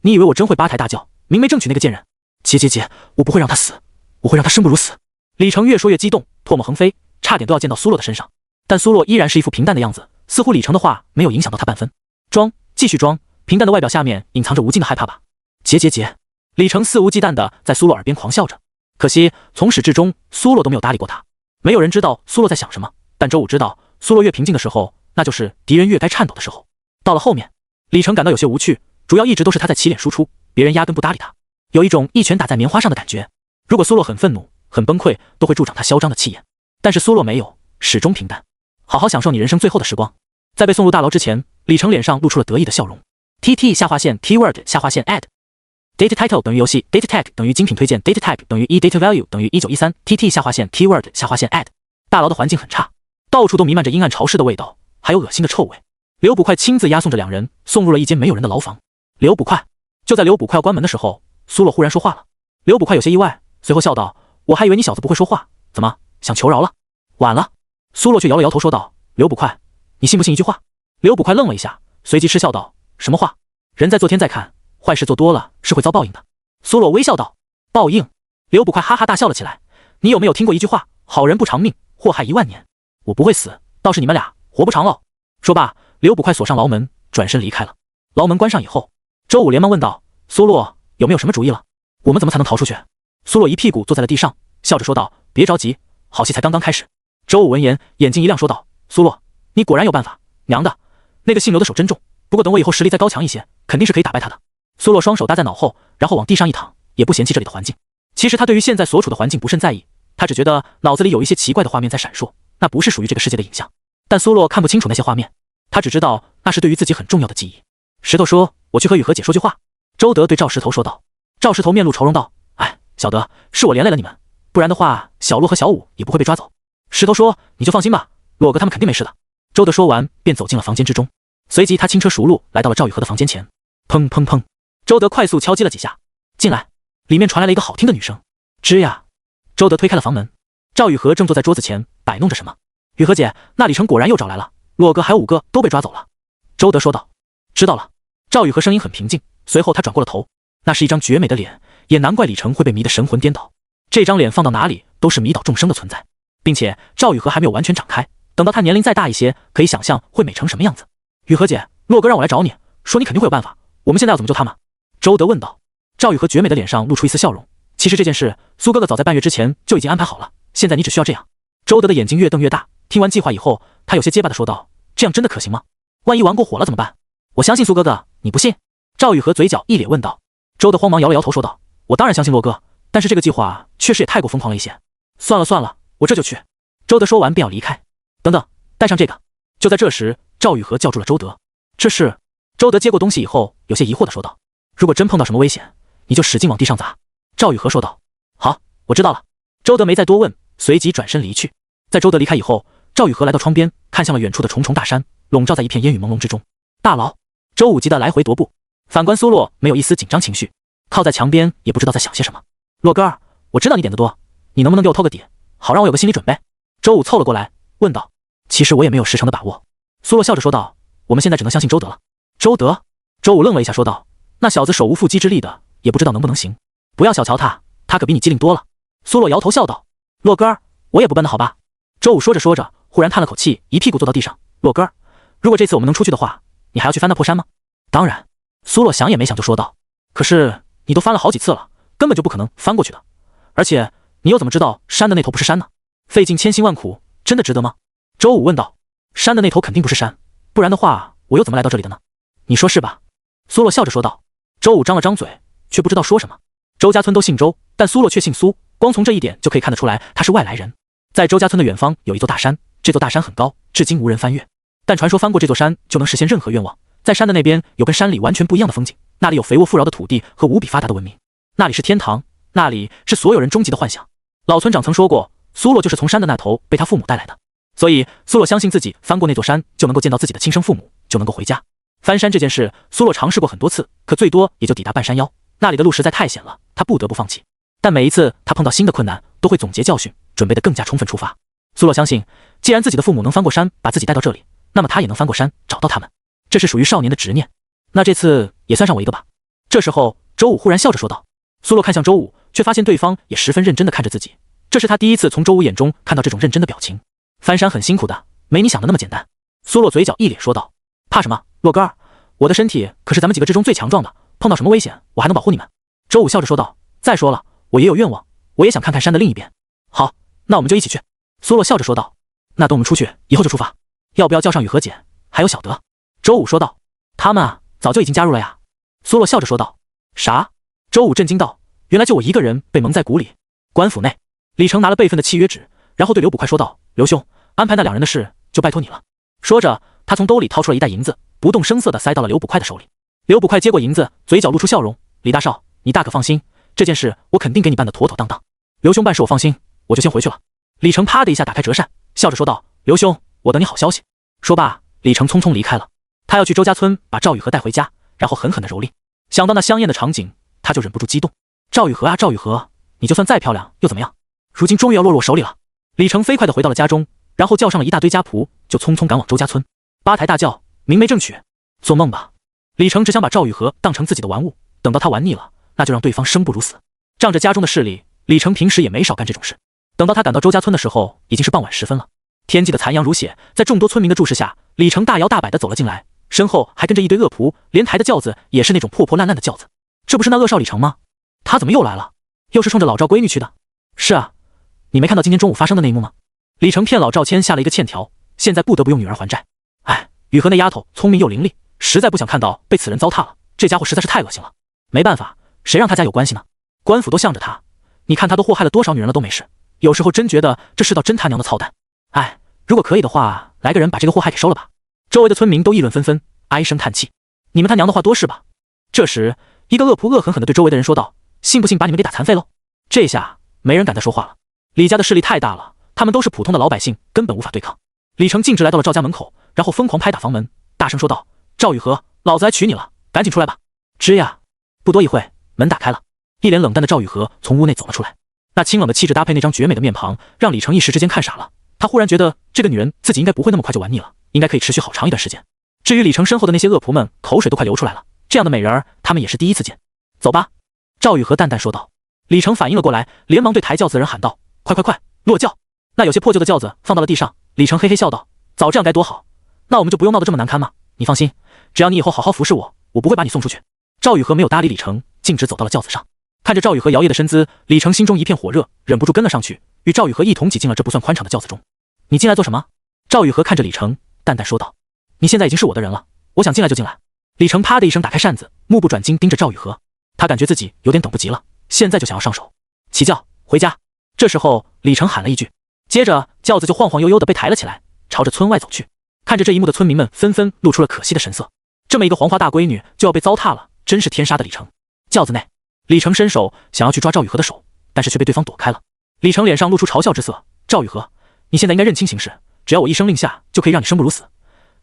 你以为我真会8抬大轿，明媒正娶那个贱人？姐，我不会让他死，我会让他生不如死。李成越说越激动，唾沫横飞，差点都要溅到苏洛的身上。但苏洛依然是一副平淡的样子，似乎李成的话没有影响到他半分。装，继续装，平淡的外表下面隐藏着无尽的害怕吧。姐，李成肆无忌惮地在苏洛耳边狂笑着。可惜从始至终，苏洛都没有搭理过他。没有人知道苏洛在想什么，但周武知道，苏洛越平静的时候，那就是敌人越该颤抖的时候。到了后面，李成感到有些无趣，主要一直都是他在起脸输出，别人压根不搭理他，有一种一拳打在棉花上的感觉。如果苏洛很愤怒、很崩溃，都会助长他嚣张的气焰。但是苏洛没有，始终平淡，好好享受你人生最后的时光。在被送入大牢之前，李成脸上露出了得意的笑容。TT_keyword_add data title 等于游戏 data tag 等于精品推荐 data type 等于data value 等于1913 TT_keyword_add 大牢的环境很差，到处都弥漫着阴暗潮湿的味道，还有恶心的臭味。刘捕快亲自押送着两人送入了一间没有人的牢房。刘捕快，就在刘捕快要关门的时候，苏洛忽然说话了。刘捕快有些意外，随后笑道：“我还以为你小子不会说话，怎么想求饶了？”晚了。苏洛却摇了摇头说道：“刘捕快，你信不信一句话？”刘捕快愣了一下，随即嗤笑道：“什么话？人在做天在看，坏事做多了是会遭报应的。”苏洛微笑道：“报应？”刘捕快哈哈大笑了起来：“你有没有听过一句话，好人不长命，祸害1万年？我不会死，倒是你们俩活不长喽。”说罢，刘捕快锁上牢门，转身离开了。牢门关上以后，周武连忙问道：“苏洛，有没有什么主意了？我们怎么才能逃出去？”苏洛一屁股坐在了地上，笑着说道：“别着急，好戏才刚刚开始。”周武闻言，眼睛一亮，说道：“苏洛，你果然有办法。娘的，那个姓刘的手真重，不过等我以后实力再高强一些，肯定是可以打败他的。”苏洛双手搭在脑后，然后往地上一躺，也不嫌弃这里的环境。其实他对于现在所处的环境不甚在意，他只觉得脑子里有一些奇怪的画面在闪烁，那不是属于这个世界的影像。但苏洛看不清楚那些画面，他只知道那是对于自己很重要的记忆。石头说：“我去和雨禾姐说句话。”周德对赵石头说道。赵石头面露愁容道：“哎，小德，是我连累了你们，不然的话，小洛和小武也不会被抓走。”石头说：“你就放心吧，洛哥他们肯定没事的。”周德说完便走进了房间之中，随即他轻车熟路来到了赵雨禾的房间前。砰砰砰，周德快速敲击了几下，进来。里面传来了一个好听的女声：“吱呀。”周德推开了房门，赵雨禾正坐在桌子前摆弄着什么。“雨禾姐，那李成果然又找来了，洛哥还有5个都被抓走了。”周德说道。“知道了。”赵雨禾声音很平静，随后他转过了头，那是一张绝美的脸，也难怪李成会被迷得神魂颠倒。这张脸放到哪里都是迷倒众生的存在，并且赵雨禾还没有完全长开，等到他年龄再大一些，可以想象会美成什么样子。“雨禾姐，洛哥让我来找你，说你肯定会有办法，我们现在要怎么救他吗？”周德问道。赵雨禾绝美的脸上露出一丝笑容：“其实这件事，苏哥哥早在半月之前就已经安排好了，现在你只需要这样。”周德的眼睛越瞪越大，听完计划以后，他有些结巴的说道：“这样真的可行吗？万一玩过火了怎么办？”“我相信苏哥哥，你不信？”赵雨禾嘴角一咧问道。周德慌忙摇了摇头说道：“我当然相信洛哥，但是这个计划确实也太过疯狂了一些。算了，我这就去。”周德说完便要离开。“等等，带上这个。”就在这时，赵雨禾叫住了周德。“这是？”周德接过东西以后，有些疑惑的说道：“如果真碰到什么危险，你就使劲往地上砸。”赵雨禾说道。“好，我知道了。”周德没再多问，随即转身离去。在周德离开以后，赵雨禾来到窗边，看向了远处的重重大山，笼罩在一片烟雨朦胧之中。大牢，周武急得来回踱步。反观苏洛没有一丝紧张情绪，靠在墙边也不知道在想些什么。“洛哥儿，我知道你点子多，你能不能给我透个底，好让我有个心理准备？”周武凑了过来问道。“其实我也没有10成的把握。”苏洛笑着说道。“我们现在只能相信周德了。”“周德？”周武愣了一下说道。“那小子手无缚鸡之力的，也不知道能不能行，不要小瞧他，他可比你机灵多了。”苏洛摇头笑道。“洛哥儿，我也不笨的好吧？”周武说着说着，忽然叹了口气，一屁股坐到地上。“洛哥儿，如果这次我们能出去的话，你还要去翻那破山吗？”“当然。”苏洛想也没想就说道。“可是你都翻了好几次了，根本就不可能翻过去的。而且你又怎么知道山的那头不是山呢？费尽千辛万苦，真的值得吗？”周武问道。“山的那头肯定不是山，不然的话我又怎么来到这里的呢？你说是吧？”苏洛笑着说道。周武张了张嘴，却不知道说什么。周家村都姓周，但苏洛却姓苏，光从这一点就可以看得出来他是外来人。在周家村的远方有一座大山，这座大山很高，至今无人翻越，但传说翻过这座山就能实现任何愿望。在山的那边有跟山里完全不一样的风景，那里有肥沃富饶的土地和无比发达的文明，那里是天堂，那里是所有人终极的幻想。老村长曾说过，苏洛就是从山的那头被他父母带来的，所以苏洛相信自己翻过那座山就能够见到自己的亲生父母，就能够回家。翻山这件事，苏洛尝试过很多次，可最多也就抵达半山腰，那里的路实在太险了，他不得不放弃。但每一次他碰到新的困难，都会总结教训，准备得更加充分出发。苏洛相信，既然自己的父母能翻过山把自己带到这里，那么他也能翻过山找到他们，这是属于少年的执念。那这次也算上我一个吧。这时候周武忽然笑着说道。苏洛看向周武，却发现对方也十分认真地看着自己，这是他第一次从周武眼中看到这种认真的表情。翻山很辛苦的，没你想的那么简单。苏洛嘴角一咧说道。怕什么，洛哥儿，我的身体可是咱们几个之中最强壮的，碰到什么危险我还能保护你们。周武笑着说道。再说了，我也有愿望，我也想看看山的另一边。好，那我们就一起去。苏洛笑着说道。那等我们出去以后就出发，要不要叫上雨禾姐还有小德？周武说道。他们啊，早就已经加入了呀。苏洛笑着说道。啥？周武震惊道。原来就我一个人被蒙在鼓里。官府内，李成拿了备份的契约纸，然后对刘捕快说道。刘兄，安排那2人的事就拜托你了。说着，他从兜里掏出了一袋银子，不动声色地塞到了刘捕快的手里。刘捕快接过银子，嘴角露出笑容。李大少，你大可放心，这件事我肯定给你办得妥妥当当。刘兄办事我放心，我就先回去了。李成啪的一下打开折扇，笑着说道。刘兄，我等你好消息。说罢，李成匆匆离开了。他要去周家村把赵雨禾带回家，然后狠狠地蹂躏。想到那香艳的场景，他就忍不住激动。赵雨禾啊，赵雨禾，你就算再漂亮又怎么样？如今终于要落入我手里了。李成飞快地回到了家中，然后叫上了一大堆家仆，就匆匆赶往周家村。八抬大轿，明媒正娶，做梦吧！李成只想把赵雨禾当成自己的玩物，等到他玩腻了，那就让对方生不如死。仗着家中的势力，李成平时也没少干这种事。等到他赶到周家村的时候，已经是傍晚时分了。天际的残阳如血，在众多村民的注视下，李成大摇大摆地走了进来，身后还跟着一堆恶仆，连抬的轿子也是那种破破烂烂的轿子。这不是那恶少李成吗？他怎么又来了？又是冲着老赵闺女去的？是啊，你没看到今天中午发生的那一幕吗？李成骗老赵签下了一个欠条，现在不得不用女儿还债。哎，雨禾那丫头聪明又伶俐，实在不想看到被此人糟蹋了。这家伙实在是太恶心了。没办法，谁让他家有关系呢？官府都向着他，你看他都祸害了多少女人了都没事。有时候真觉得这世道真他娘的操蛋。哎，如果可以的话，来个人把这个祸害给收了吧。周围的村民都议论纷纷，唉声叹气。你们他娘的话多是吧？这时，一个恶仆恶狠狠地对周围的人说道：信不信把你们给打残废喽？这下没人敢再说话了。李家的势力太大了，他们都是普通的老百姓，根本无法对抗。李成径直来到了赵家门口，然后疯狂拍打房门，大声说道：赵雨禾，老子来娶你了，赶紧出来吧！吱呀！不多一会，门打开了，一脸冷淡的赵雨禾从屋内走了出来。那清冷的气质搭配那张绝美的面庞，让李成一时之间看傻了。他忽然觉得这个女人自己应该不会那么快就玩腻了，应该可以持续好长一段时间。至于李成身后的那些恶仆们，口水都快流出来了。这样的美人儿，他们也是第一次见。走吧，赵雨禾淡淡说道。李成反应了过来，连忙对抬轿子的人喊道：快快快，落轿！那有些破旧的轿子放到了地上，李成嘿嘿笑道：早这样该多好，那我们就不用闹得这么难堪嘛。你放心，只要你以后好好服侍我，我不会把你送出去。赵雨禾没有搭理李成，径直走到了轿子上。看着赵雨禾摇曳的身姿，李成心中一片火热，忍不住跟了上去，与赵雨禾一同挤进了这不算宽敞的轿子中。你进来做什么？赵雨禾看着李成，淡淡说道：你现在已经是我的人了，我想进来就进来。李成啪的一声打开扇子，目不转睛盯着赵雨禾，他感觉自己有点等不及了，现在就想要上手。起轿回家。这时候李成喊了一句，接着轿子就晃晃悠悠地被抬了起来，朝着村外走去。看着这一幕的村民们纷纷露出了可惜的神色，这么一个黄花大闺女就要被糟蹋了，真是天杀的李成。轿子内，李成伸手想要去抓赵雨禾的手，但是却被对方躲开了。李成脸上露出嘲笑之色，赵雨禾，你现在应该认清形势，只要我一声令下，就可以让你生不如死。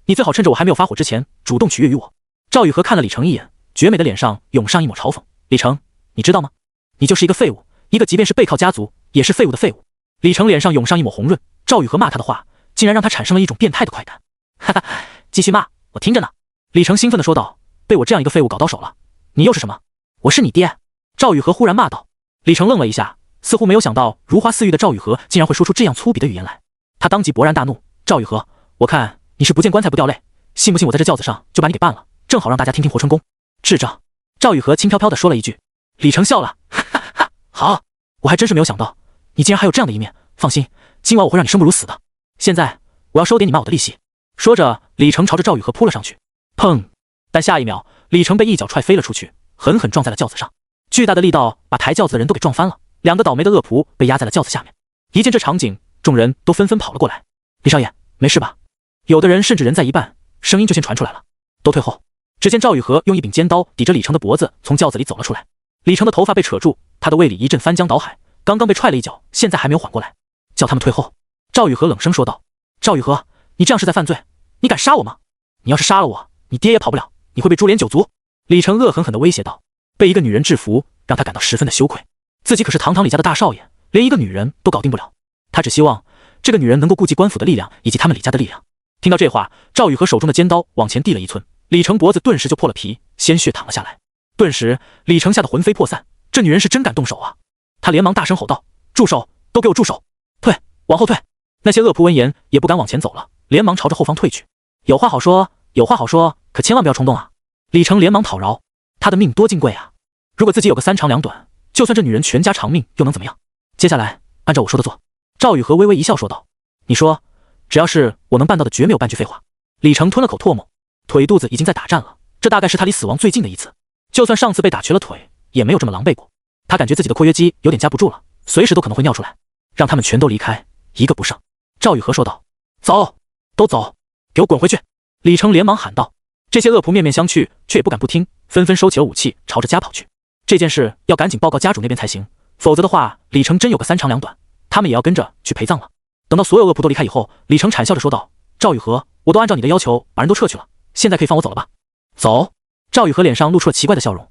你最好趁着我还没有发火之前，主动取悦于我。赵雨禾看了李成一眼，绝美的脸上涌上一抹嘲讽。李成，你知道吗？你就是一个废物，一个即便是背靠家族也是废物的废物。李成脸上涌上一抹红润，赵雨禾骂他的话竟然让他产生了一种变态的快感。哈哈，继续骂，我听着呢。李成兴奋地说道：被我这样一个废物搞到手了，你又是什么？我是你爹！赵雨禾忽然骂道。李成愣了一下，似乎没有想到如花似玉的赵雨禾竟然会说出这样粗鄙的语言来。他当即勃然大怒：赵雨禾，我看你是不见棺材不掉泪，信不信我在这轿子上就把你给办了，正好让大家听听活春宫。智障！赵雨禾轻飘飘地说了一句。李成笑了，哈哈哈，好，我还真是没有想到你竟然还有这样的一面。放心，今晚我会让你生不如死的。现在我要收点你骂我的利息。说着，李成朝着赵雨禾扑了上去，砰！但下一秒，李成被一脚踹飞了出去，狠狠撞在了轿子上。巨大的力道把抬轿子的人都给撞翻了，两个倒霉的恶仆被压在了轿子下面。一见这场景，众人都纷纷跑了过来。李少爷，没事吧？有的人甚至人在一半，声音就先传出来了。都退后！只见赵雨禾用一柄尖刀抵着李成的脖子，从轿子里走了出来。李成的头发被扯住，他的胃里一阵翻江倒海，刚刚被踹了一脚，现在还没有缓过来。叫他们退后！赵雨禾冷声说道。赵雨禾，你这样是在犯罪，你敢杀我吗？你要是杀了我，你爹也跑不了，你会被株连九族。李成恶狠狠地威胁道。被一个女人制服，让他感到十分的羞愧。自己可是堂堂李家的大少爷，连一个女人都搞定不了。他只希望这个女人能够顾及官府的力量以及他们李家的力量。听到这话，赵雨禾手中的尖刀往前递了一寸，李成脖子顿时就破了皮，鲜血淌了下来。顿时，李成吓得魂飞魄散，这女人是真敢动手啊！他连忙大声吼道：“住手！都给我住手！退，往后退！”那些恶仆闻言也不敢往前走了，连忙朝着后方退去。有话好说，有话好说，可千万不要冲动啊！李成连忙讨饶，他的命多金贵啊！如果自己有个3长2短，就算这女人全家长命又能怎么样？接下来按照我说的做。赵雨禾微微一笑说道：“你说，只要是我能办到的，绝没有半句废话。”李成吞了口唾沫，腿肚子已经在打颤了，这大概是他离死亡最近的一次。就算上次被打瘸了腿，也没有这么狼狈过。他感觉自己的括约肌有点夹不住了，随时都可能会尿出来。让他们全都离开，一个不剩。赵雨禾说道：“走，都走，给我滚回去！”李成连忙喊道。这些恶仆面面相觑，却也不敢不听，纷纷收起了武器，朝着家跑去。这件事要赶紧报告家主那边才行，否则的话，李成真有个3长2短，他们也要跟着去陪葬了。等到所有恶仆都离开以后，李成惨笑着说道：“赵雨禾，我都按照你的要求把人都撤去了，现在可以放我走了吧？”走。赵雨禾脸上露出了奇怪的笑容：“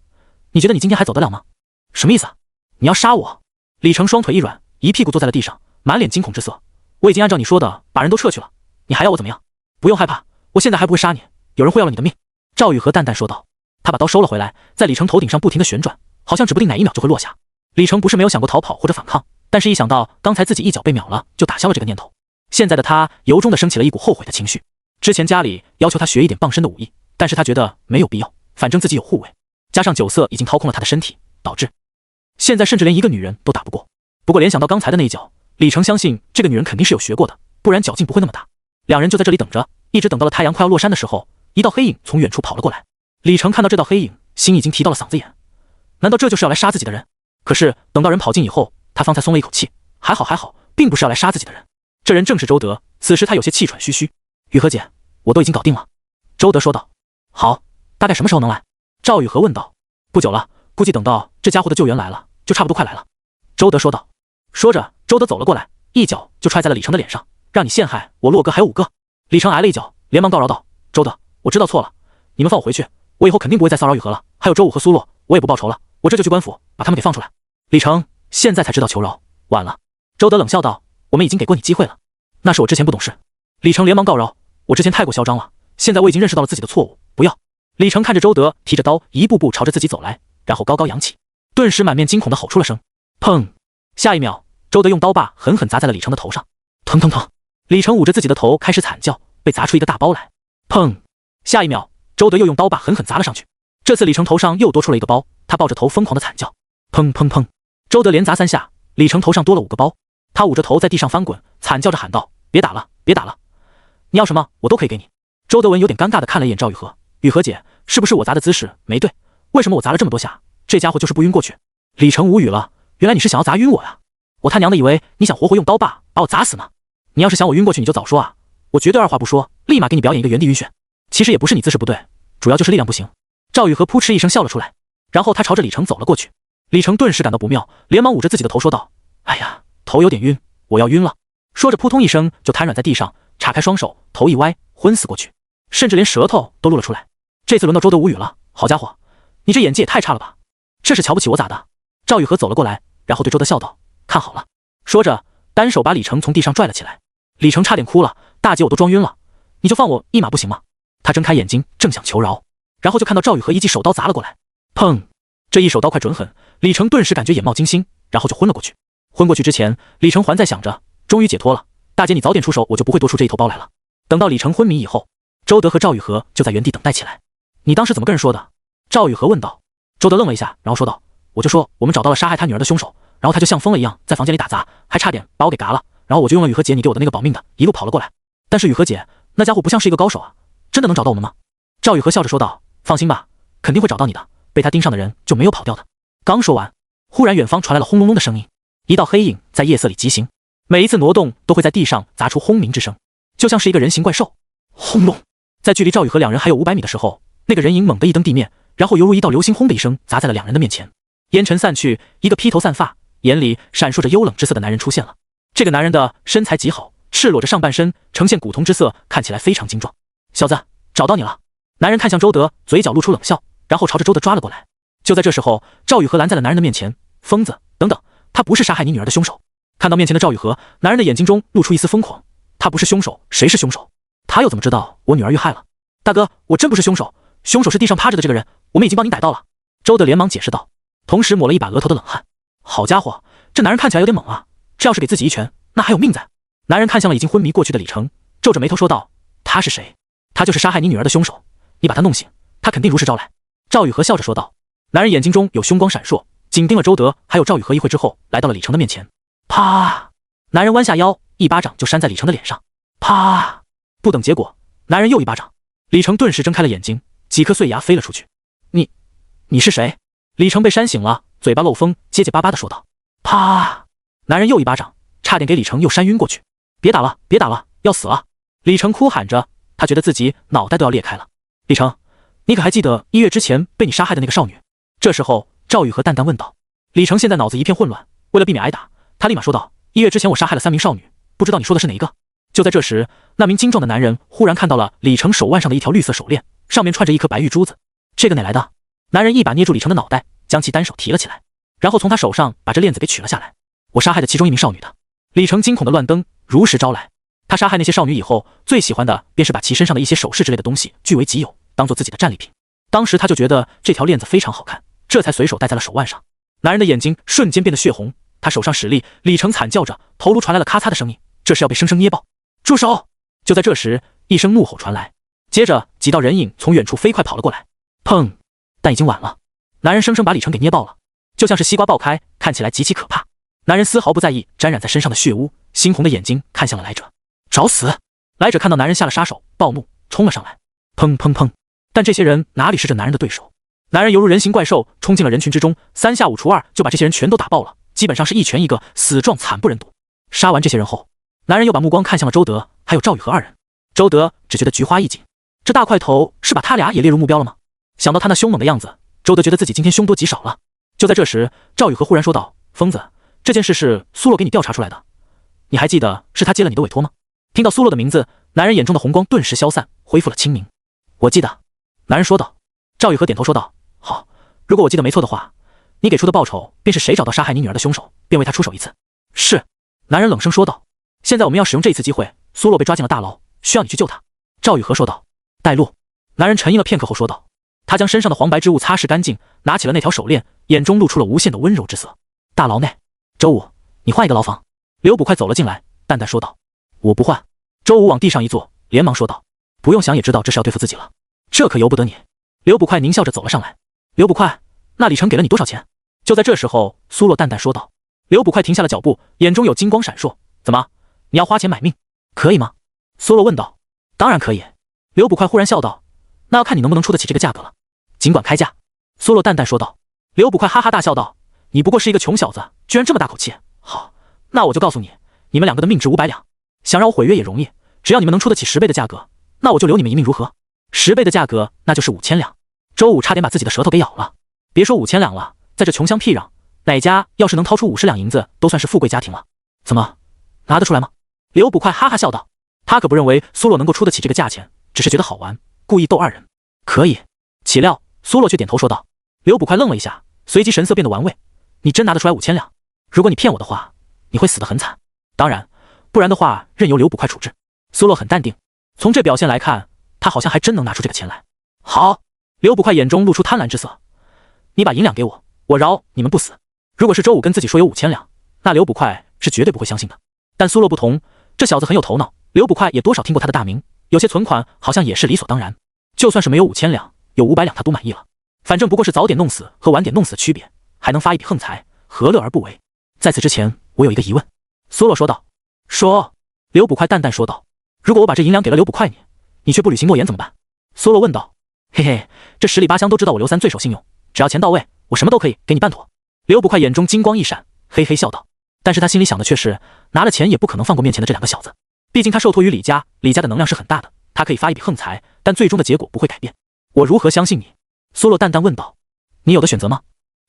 你觉得你今天还走得了吗？什么意思啊？你要杀我？”李成双腿一软，一屁股坐在了地上，满脸惊恐之色。我已经按照你说的把人都撤去了，你还要我怎么样？不用害怕，我现在还不会杀你，有人会要了你的命。”赵雨禾淡淡说道。他把刀收了回来，在李成头顶上不停地旋转，好像指不定哪一秒就会落下。李成不是没有想过逃跑或者反抗，但是一想到刚才自己一脚被秒了，就打消了这个念头。现在的他由衷地升起了一股后悔的情绪。之前家里要求他学一点傍身的武艺，但是他觉得没有必要，反正自己有护卫，加上酒色已经掏空了他的身体，导致现在甚至连一个女人都打不过。不过联想到刚才的那一脚，李成相信这个女人肯定是有学过的，不然脚劲不会那么大。两人就在这里等着，一直等到了太阳快要落山的时候，一道黑影从远处跑了过来。李成看到这道黑影，心已经提到了嗓子眼，难道这就是要来杀自己的人？可是等到人跑近以后，他方才松了一口气，还好，并不是要来杀自己的人。这人正是周德。此时他有些气喘吁吁：“雨禾姐，我都已经搞定了。”周德说道。“好，大概什么时候能来？”赵雨禾问道。“不久了，估计等到这家伙的救援来了，就差不多快来了。”周德说道。说着，周德走了过来，一脚就踹在了李成的脸上：“让你陷害我洛哥还有5个！”李成挨了一脚，连忙告饶道：“周德，我知道错了，你们放我回去，我以后肯定不会再骚扰雨禾了。还有周武和苏洛，我也不报仇了，我这就去官府把他们给放出来。”李成现在才知道求饶，晚了。周德冷笑道：“我们已经给过你机会了。”“那是我之前不懂事。”李成连忙告饶：“我之前太过嚣张了，现在我已经认识到了自己的错误，不要。”李成看着周德提着刀一步步朝着自己走来，然后高高扬起，顿时满面惊恐地吼出了声：“砰！”下一秒，周德用刀把狠狠砸在了李成的头上，疼疼疼！李成捂着自己的头开始惨叫，被砸出一个大包来。砰！下一秒，周德又用刀把狠狠砸了上去，这次李成头上又多出了一个包，他抱着头疯狂的惨叫。砰砰砰！周德连砸3下，李成头上多了5个包，他捂着头在地上翻滚，惨叫着喊道：“别打了，别打了，你要什么我都可以给你。”周德文有点尴尬的看了一眼赵雨禾：“雨禾姐，是不是我砸的姿势没对？为什么我砸了这么多下，这家伙就是不晕过去？”李成无语了：“原来你是想要砸晕我呀？我他娘的以为你想活活用刀把把我砸死呢。你要是想我晕过去，你就早说啊，我绝对二话不说，立马给你表演一个原地晕眩。其实也不是你姿势不对，主要就是力量不行。”赵雨禾扑哧一声笑了出来，然后他朝着李成走了过去。李成顿时感到不妙，连忙捂着自己的头说道：“哎呀，头有点晕，我要晕了。”说着扑通一声就瘫软在地上，岔开双手，头一歪，昏死过去，甚至连舌头都露了出来。这次轮到周德无语了：“好家伙，你这演技也太差了吧，这是瞧不起我咋的？”赵雨禾走了过来，然后对周德笑道：“看好了。”说着单手把李成从地上拽了起来。李成差点哭了：“大姐，我都装晕了，你就放我一马不行吗？”他睁开眼睛正想求饶，然后就看到赵雨禾一记手刀砸了过来。砰！这一手刀快准狠，李成顿时感觉眼冒金星，然后就昏了过去。昏过去之前，李成还在想着终于解脱了，大姐你早点出手，我就不会多出这一头包来了。等到李成昏迷以后，周德和赵雨禾就在原地等待起来。“你当时怎么跟人说的？”赵雨禾问道。周德愣了一下，然后说道：“我就说我们找到了杀害他女儿的凶手，然后他就像疯了一样在房间里打杂，还差点把我给嘎了，然后我就用了雨禾姐你给我的那个保命的，一路跑了过来。但是雨禾姐那家伙不像是一个高手啊，真的能找到我们吗？”赵雨禾笑着说道：“放心吧，肯定会找到你的，被他盯上的人就没有跑掉的。”刚说完，忽然远方传来了轰隆隆的声音，一道黑影在夜色里疾行，每一次挪动都会在地上砸出轰鸣之声，就像是一个人形怪兽。轰隆！在距离赵雨禾两人还有500米的时候，那个人影猛地一蹬地面，然后犹如一道流星轰的一声砸在了两人的面前。烟尘散去，一个披头散发，眼里闪烁着幽冷之色的男人出现了。这个男人的身材极好，赤裸着上半身，呈现古铜之色，看起来非常精壮。“小子，找到你了！”男人看向周德，嘴角露出冷笑，然后朝着周德抓了过来。就在这时候，赵雨禾拦在了男人的面前：“疯子，等等，他不是杀害你女儿的凶手。”看到面前的赵雨禾，男人的眼睛中露出一丝疯狂：“他不是凶手，谁是凶手？他又怎么知道我女儿遇害了？”“大哥，我真不是凶手，凶手是地上趴着的这个人，我们已经帮您逮到了。”周德连忙解释道。同时抹了一把额头的冷汗。好家伙，这男人看起来有点猛啊！这要是给自己一拳，那还有命在。男人看向了已经昏迷过去的李成，皱着眉头说道：“他是谁？他就是杀害你女儿的凶手。你把他弄醒，他肯定如实招来。”赵雨禾笑着说道。男人眼睛中有凶光闪烁，紧盯了周德还有赵雨禾一会之后，来到了李成的面前。啪！男人弯下腰，一巴掌就扇在李成的脸上。啪！不等结果，男人又一巴掌。李成顿时睁开了眼睛，几颗碎牙飞了出去。你是谁？李成被扇醒了，嘴巴漏风，结结巴巴地说道。啪！男人又一巴掌，差点给李成又扇晕过去。别打了，别打了，要死了！李成哭喊着，他觉得自己脑袋都要裂开了。李成，你可还记得1月之前被你杀害的那个少女？这时候赵雨禾淡淡问道。李成现在脑子一片混乱，为了避免挨打，他立马说道：1月之前我杀害了3名少女，不知道你说的是哪一个？就在这时，那名精壮的男人忽然看到了李成手腕上的一条绿色手链，上面串着一颗白玉珠子。这个哪来的？男人一把捏住李成的脑袋，将其单手提了起来，然后从他手上把这链子给取了下来。我杀害的其中一名少女的。李成惊恐的乱蹬，如实招来。他杀害那些少女以后，最喜欢的便是把其身上的一些首饰之类的东西据为己有，当做自己的战利品。当时他就觉得这条链子非常好看，这才随手戴在了手腕上。男人的眼睛瞬间变得血红，他手上使力，李成惨叫着，头颅传来了咔嚓的声音，这是要被生生捏爆。住手！就在这时，一声怒吼传来，接着几道人影从远处飞快跑了过来。砰！但已经晚了，男人生生把李成给捏爆了，就像是西瓜爆开，看起来极其可怕。男人丝毫不在意沾染在身上的血污，猩红的眼睛看向了来者。找死！来者看到男人下了杀手，暴怒冲了上来。砰砰砰！但这些人哪里是这男人的对手？男人犹如人形怪兽，冲进了人群之中，3下5除2就把这些人全都打爆了，基本上是一拳一个，死状惨不忍睹。杀完这些人后，男人又把目光看向了周德还有赵雨禾二人。周德只觉得菊花一紧，这大块头是把他俩也列入目标了吗？想到他那凶猛的样子，周德觉得自己今天凶多吉少了。就在这时，赵雨禾忽然说道：“疯子，这件事是苏洛给你调查出来的，你还记得是他接了你的委托吗？”听到苏洛的名字，男人眼中的红光顿时消散，恢复了清明。我记得，男人说道。赵雨禾点头说道：“好，如果我记得没错的话，你给出的报酬便是谁找到杀害你女儿的凶手，便为他出手一次。”是，男人冷声说道。现在我们要使用这一次机会，苏洛被抓进了大牢，需要你去救他。赵雨禾说道。带路。男人沉吟了片刻后说道。他将身上的黄白之物擦拭干净，拿起了那条手链，眼中露出了无限的温柔之色。大牢内，周武，你换一个牢房。刘捕快走了进来，淡淡说道。我不换。周武往地上一坐，连忙说道。不用想也知道这是要对付自己了，这可由不得你。刘捕快狞笑着走了上来。刘捕快，那李成给了你多少钱？就在这时候，苏洛淡淡说道。刘捕快停下了脚步，眼中有金光闪烁。怎么，你要花钱买命，可以吗？苏洛问道。当然可以。刘捕快忽然笑道。那要看你能不能出得起这个价格了，尽管开价。苏洛淡淡说道。刘捕快哈哈大笑道。你不过是一个穷小子，居然这么大口气。好，那我就告诉你，你们两个的命值500两，想让我毁约也容易，只要你们能出得起10倍的价格，那我就留你们一命，如何？10倍的价格，那就是5000两。周武差点把自己的舌头给咬了。别说5000两了，在这穷乡僻壤，哪家要是能掏出50两银子，都算是富贵家庭了。怎么，拿得出来吗？刘捕快哈哈笑道。他可不认为苏洛能够出得起这个价钱，只是觉得好玩，故意逗二人。可以。岂料苏洛却点头说道。刘捕快愣了一下，随即神色变得玩味。你真拿得出来5000两？如果你骗我的话，你会死得很惨。当然，不然的话，任由刘捕快处置。苏洛很淡定，从这表现来看，他好像还真能拿出这个钱来。好。刘捕快眼中露出贪婪之色。你把银两给我，我饶你们不死。如果是周武跟自己说有5000两，那刘捕快是绝对不会相信的。但苏洛不同，这小子很有头脑，刘捕快也多少听过他的大名，有些存款好像也是理所当然。就算是没有5000两，有500两他都满意了。反正不过是早点弄死和晚点弄死的区别，还能发一笔横财，何乐而不为？在此之前，我有一个疑问。苏洛说道。说。刘捕快淡淡说道。如果我把这银两给了刘捕快你却不履行诺言怎么办？苏洛问道。嘿嘿，这十里八乡都知道我刘三最守信用，只要钱到位，我什么都可以给你办妥。刘捕快眼中金光一闪，嘿嘿笑道。但是他心里想的却是，拿了钱也不可能放过面前的这两个小子，毕竟他受托于李家，李家的能量是很大的，他可以发一笔横财，但最终的结果不会改变。我如何相信你？苏洛淡淡问道。你有的选择吗？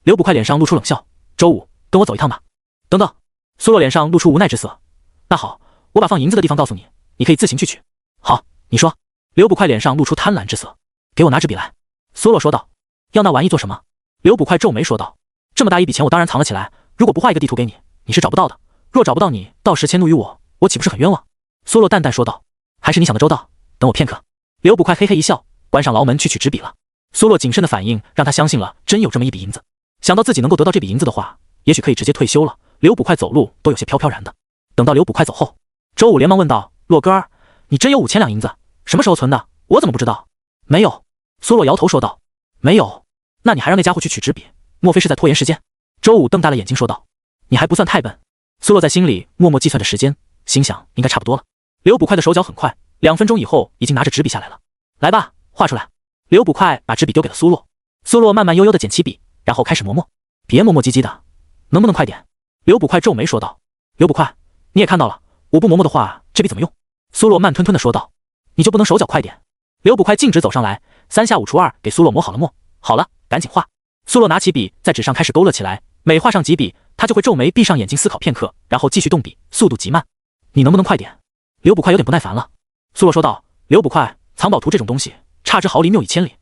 刘捕快脸上露出冷笑。周武，跟我走一趟吧。等等。苏洛脸上露出无奈之色。那好，我把放银子的地方告诉你，你可以自行去取。好，你说。刘捕快脸上露出贪婪之色。给我拿支笔来。苏洛说道。要那玩意做什么？刘捕快皱眉说道。这么大一笔钱我当然藏了起来，如果不画一个地图给你，你是找不到的。若找不到你，到时迁怒于我岂不是很冤枉？苏洛淡淡说道。还是你想的周到，等我片刻。刘捕快嘿嘿一笑，关上牢门去取纸笔了。苏洛谨慎的反应让他相信了真有这么一笔银子。想到自己能够得到这笔银子的话，也许可以直接退休了。刘捕快走路都有些飘飘然的。等到刘捕快走后，周武连忙问道：“洛哥儿，你真有5000两银子？什么时候存的？我怎么不知道？”没有。苏洛摇头说道：“没有。那你还让那家伙去取纸笔，莫非是在拖延时间？”周武瞪大了眼睛说道：“你还不算太笨。”苏洛在心里默默计算着时间，心想应该差不多了。刘捕快的手脚很快，2分钟以后已经拿着纸笔下来了。来吧，画出来。刘捕快把纸笔丢给了苏洛，苏洛慢慢悠悠地捡起笔，然后开始磨墨。别磨磨唧唧的，能不能快点？刘捕快皱眉说道。刘捕快，你也看到了，我不磨墨的话，这笔怎么用？苏洛慢吞吞地说道。你就不能手脚快点？刘捕快径直走上来，3下5除2给苏洛磨好了墨。好了，赶紧画。苏洛拿起笔在纸上开始勾勒起来，每画上几笔，他就会皱眉闭上眼睛思考片刻，然后继续动笔，速度极慢。你能不能快点？刘捕快有点不耐烦了。苏洛说道。刘捕快，藏宝图这种东西，差之毫厘谬以千里，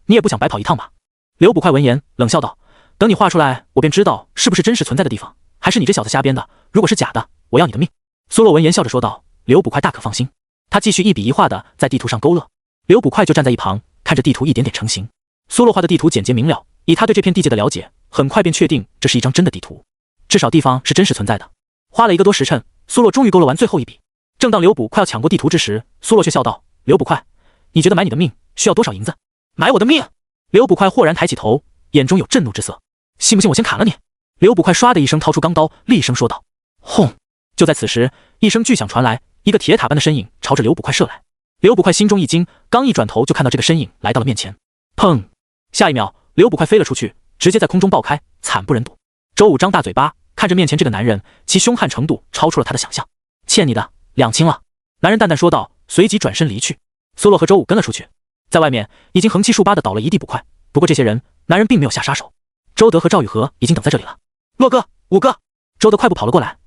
你也不想白跑一趟吧？刘捕快闻言冷笑道。等你画出来，我便知道是不是真实存在的地方，还是你这小子瞎编的。如果是假的，我要你的命。苏洛闻言笑着说道。刘捕快大可放心，他继续一笔一画的在地图上勾勒。刘捕快就站在一旁，看着地图一点点成型。苏洛画的地图简洁明了，以他对这片地界的了解，很快便确定这是一张真的地图，至少地方是真实存在的。花了1个多时辰，苏洛终于勾勒完最后一笔。正当刘捕快要抢过地图之时，苏洛却笑道：“刘捕快，你觉得买你的命需要多少银子？”买我的命？刘捕快豁然抬起头，眼中有震怒之色。信不信我先砍了你？刘捕快唰的一声掏出钢刀，厉声说道。轰！就在此时，一声巨响传来，一个铁塔般的身影朝着刘捕快射来。刘捕快心中一惊，刚一转头就看到这个身影来到了面前。砰！下一秒，刘捕快飞了出去，直接在空中爆开，惨不忍睹。周武张大嘴巴看着面前这个男人，其凶悍程度超出了他的想象。欠你的2清了。男人淡淡说道，随即转身离去。苏洛和周武跟了出去，在外面已经横七竖八的倒了一地捕快。不过这些人，男人并没有下杀手。周德和赵雨禾已经等在这里了。洛哥，武哥！周德快步跑了过来。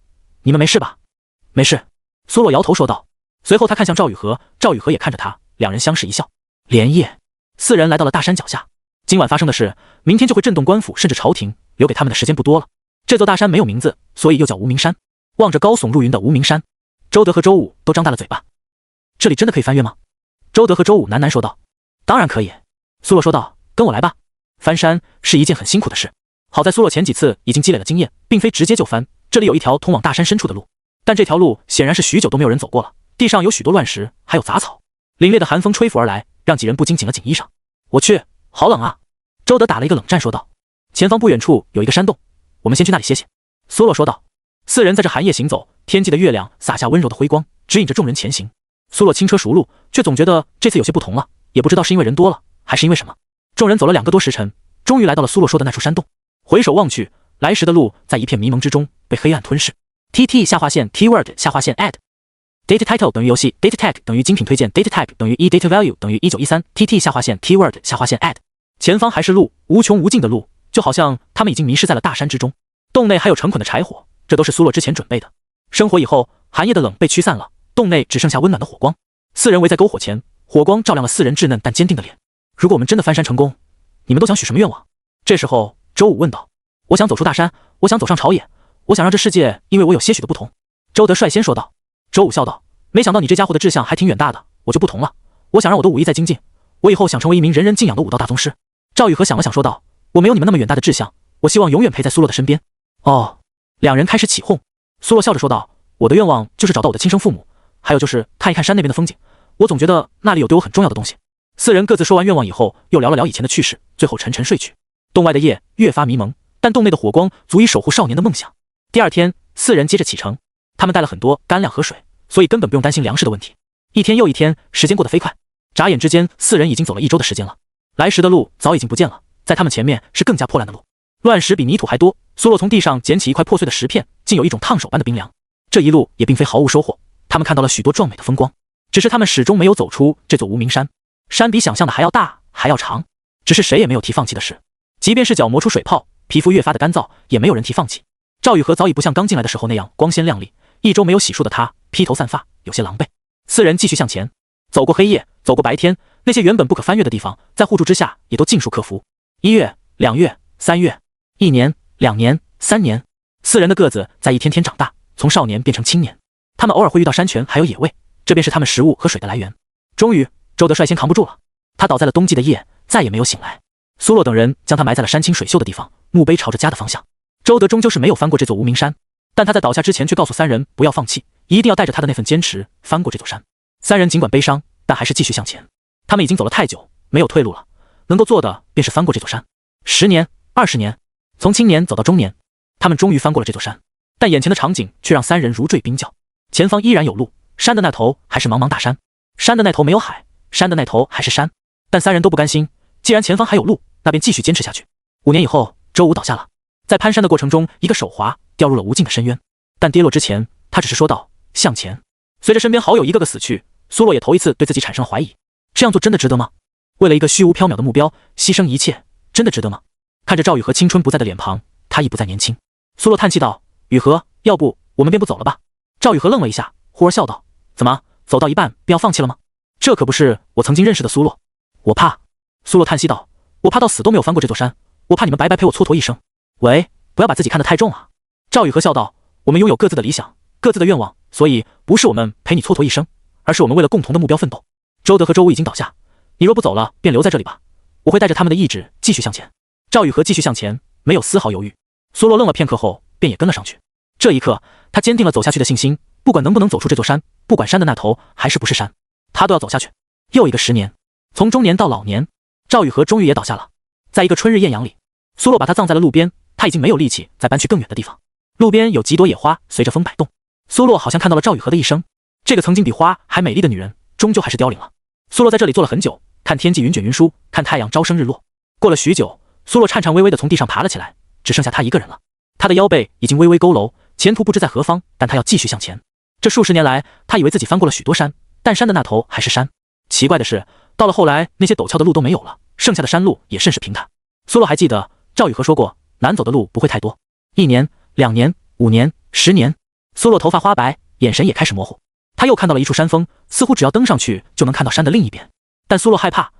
你们没事吧？没事。苏洛摇头说道。随后他看向赵雨禾，赵雨禾也看着他，两人相视一笑。连夜，4人来到了大山脚下。今晚发生的事，明天就会震动官府甚至朝廷，留给他们的时间不多了。这座大山没有名字，所以又叫无名山。望着高耸入云的无名山，周德和周武都张大了嘴巴。这里真的可以翻越吗？周德和周武喃喃说道。当然可以。苏洛说道。跟我来吧。翻山是一件很辛苦的事，好在苏洛前几次已经积累了经验，并非直接就翻。这里有一条通往大山深处的路，但这条路显然是许久都没有人走过了，地上有许多乱石，还有杂草。凛冽的寒风吹拂而来，让几人不禁紧了紧衣裳。我去，好冷啊！周德打了一个冷战说道。前方不远处有一个山洞，我们先去那里歇歇。苏洛说道。4人在这寒夜行走，天际的月亮洒下温柔的辉光，指引着众人前行。苏洛轻车熟路，却总觉得这次有些不同了，也不知道是因为人多了，还是因为什么。众人走了2个多时辰，终于来到了苏洛说的那处山洞。回首望去，来时的路在一片迷蒙之中被黑暗吞噬。TT 下划线 Keyword 下划线 Add Data Title 等于游戏 Data Tag 等于精品推荐 Data Type 等于Data Value 等于1913 TT 下划线 Keyword 下划线 Add 前方还是路，无穷无尽的路，就好像他们已经迷失在了大山之中。洞内还有成捆的柴火，这都是苏洛之前准备的。生火以后，寒夜的冷被驱散了，洞内只剩下温暖的火光。4人围在篝火前，火光照亮了4人稚嫩但坚定的脸。如果我们真的翻山成功，你们都想许什么愿望？这时候，周武问道。我想走出大山，我想走上朝野，我想让这世界因为我有些许的不同。周德率先说道。周武笑道。没想到你这家伙的志向还挺远大的，我就不同了。我想让我的武艺再精进，我以后想成为一名人人敬仰的武道大宗师。赵雨禾想了想说道。我没有你们那么远大的志向，我希望永远陪在苏洛的身边。哦，2人开始起哄。苏洛笑着说道。我的愿望就是找到我的亲生父母，还有就是看一看山那边的风景，我总觉得那里有对我很重要的东西。4人各自说完愿望以后，又聊了聊以前的趣事，最后沉沉睡去。洞外的夜越发迷蒙，但洞内的火光足以守护少年的梦想。第2天，4人接着启程，他们带了很多干粮和水，所以根本不用担心粮食的问题。一天又一天，时间过得飞快，眨眼之间，4人已经走了1周的时间了。来时的路早已经不见了，在他们前面是更加破烂的路，乱石比泥土还多。苏洛从地上捡起一块破碎的石片，竟有一种烫手般的冰凉。这一路也并非毫无收获，他们看到了许多壮美的风光，只是他们始终没有走出这座无名山。山比想象的还要大，还要长，只是谁也没有提放弃的事。即便是脚磨出水泡，皮肤越发的干燥，也没有人提放弃。赵雨禾早已不像刚进来的时候那样光鲜亮丽，1周没有洗漱的他披头散发，有些狼狈。4人继续向前，走过黑夜，走过白天，那些原本不可翻越的地方，在护助之下也都尽数克服。1月、2月、3月，1年、2年、3年，4人的个子在一天天长大，从少年变成青年。他们偶尔会遇到山泉还有野味，这便是他们食物和水的来源。终于，周德率先扛不住了，他倒在了冬季的夜，再也没有醒来。苏洛等人将他埋在了山清水秀的地方，墓碑朝着家的方向。周德终究是没有翻过这座无名山，但他在倒下之前却告诉三人不要放弃，一定要带着他的那份坚持翻过这座山。三人尽管悲伤，但还是继续向前。他们已经走了太久，没有退路了，能够做的便是翻过这座山。10年、20年，从青年走到中年，他们终于翻过了这座山。但眼前的场景却让三人如坠冰窖。前方依然有路，山的那头还是茫茫大山，山的那头没有海，山的那头还是山。但三人都不甘心，既然前方还有路，那便继续坚持下去。5年以后，周武倒下了，在攀山的过程中，一个手滑，掉入了无尽的深渊。但跌落之前，他只是说道：“向前。”随着身边好友一个个死去，苏洛也头一次对自己产生了怀疑：这样做真的值得吗？为了一个虚无缥缈的目标，牺牲一切，真的值得吗？看着赵雨禾青春不在的脸庞，他已不再年轻。苏洛叹气道：“雨禾，要不我们便不走了吧？”赵雨禾愣了一下，忽而笑道：“怎么，走到一半便要放弃了吗？这可不是我曾经认识的苏洛。我怕。”苏洛叹息道：“我怕到死都没有翻过这座山，我怕你们白白陪我蹉跎一生。”喂，不要把自己看得太重啊。赵雨禾笑道：“我们拥有各自的理想，各自的愿望，所以不是我们陪你蹉跎一生，而是我们为了共同的目标奋斗。周德和周武已经倒下，你若不走了，便留在这里吧，我会带着他们的意志继续向前。”赵雨禾继续向前，没有丝毫犹豫。苏洛愣了片刻后，便也跟了上去。这一刻，他坚定了走下去的信心，不管能不能走出这座山，不管山的那头还是不是山，他都要走下去。又一个10年，从中年到老年，赵雨禾终于也倒下了。在一个春日艳阳里，苏洛把他葬在了路边，他已经没有力气再搬去更远的地方。路边有几朵野花随着风摆动，苏洛好像看到了赵雨禾的一生。这个曾经比花还美丽的女人，终究还是凋零了。苏洛在这里坐了很久，看天际云卷云舒，看太阳朝升日落。过了许久，苏洛颤颤巍巍地从地上爬了起来，只剩下他一个人了。他的腰背已经微微佝偻，前途不知在何方，但他要继续向前。这数十年来，他以为自己翻过了许多山，但山的那头还是山。奇怪的是，到了后来，那些陡峭的路都没有了，剩下的山路也甚是平坦。苏洛还记得赵雨禾说过，难走的路不会太多。1年、2年、5年、10年，苏洛头发花白，眼神也开始模糊。他又看到了一处山峰，似乎只要登上去就能看到山的另一边。但苏洛害怕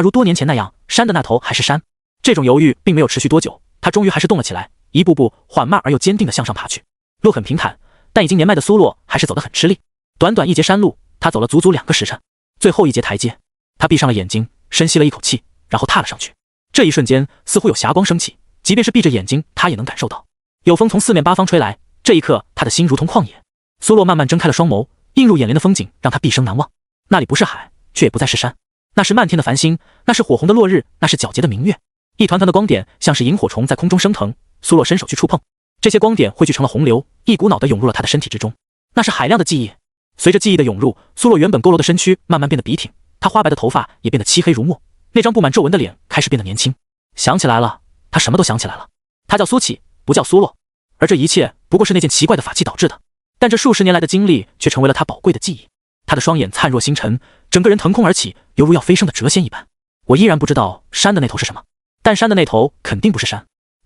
如多年前那样，山的那头还是山。这种犹豫并没有持续多久，他终于还是动了起来，一步步缓慢而又坚定地向上爬去。路很平坦，但已经年迈的苏洛还是走得很吃力。短短一节山路，他走了足足2个时辰。最后一节台阶，他闭上了眼睛，深吸了一口气，然后踏了上去。这一瞬间，似乎有霞光升起，即便是闭着眼睛，他也能感受到。有风从四面八方吹来，这一刻，他的心如同旷野。苏洛慢慢睁开了双眸，映入眼帘的风景让他毕生难忘。那里不是海，却也不再是山，那是漫天的繁星，那是火红的落日，那是皎洁的明月。一团团的光点像是萤火虫在空中升腾，苏洛伸手去触碰，这些光点汇聚成了洪流，一股脑地涌入了他的身体之中。那是海量的记忆。随着记忆的涌入，苏洛原本佝偻的身躯慢慢变得笔挺，他花白的头发也变得漆黑如墨，那张布满皱纹的脸开始变得年轻。想起来了，他什么都想起来了。他叫苏启，不叫苏洛，而这一切不过是那件奇怪的法器导致的。但这数十年来的经历却成为了他宝贵的记忆。他的双眼灿若星辰，整个人腾空而起，犹如要飞升的谪仙一般。我依然不知道山的那头是什么，但山的那头肯定不是山。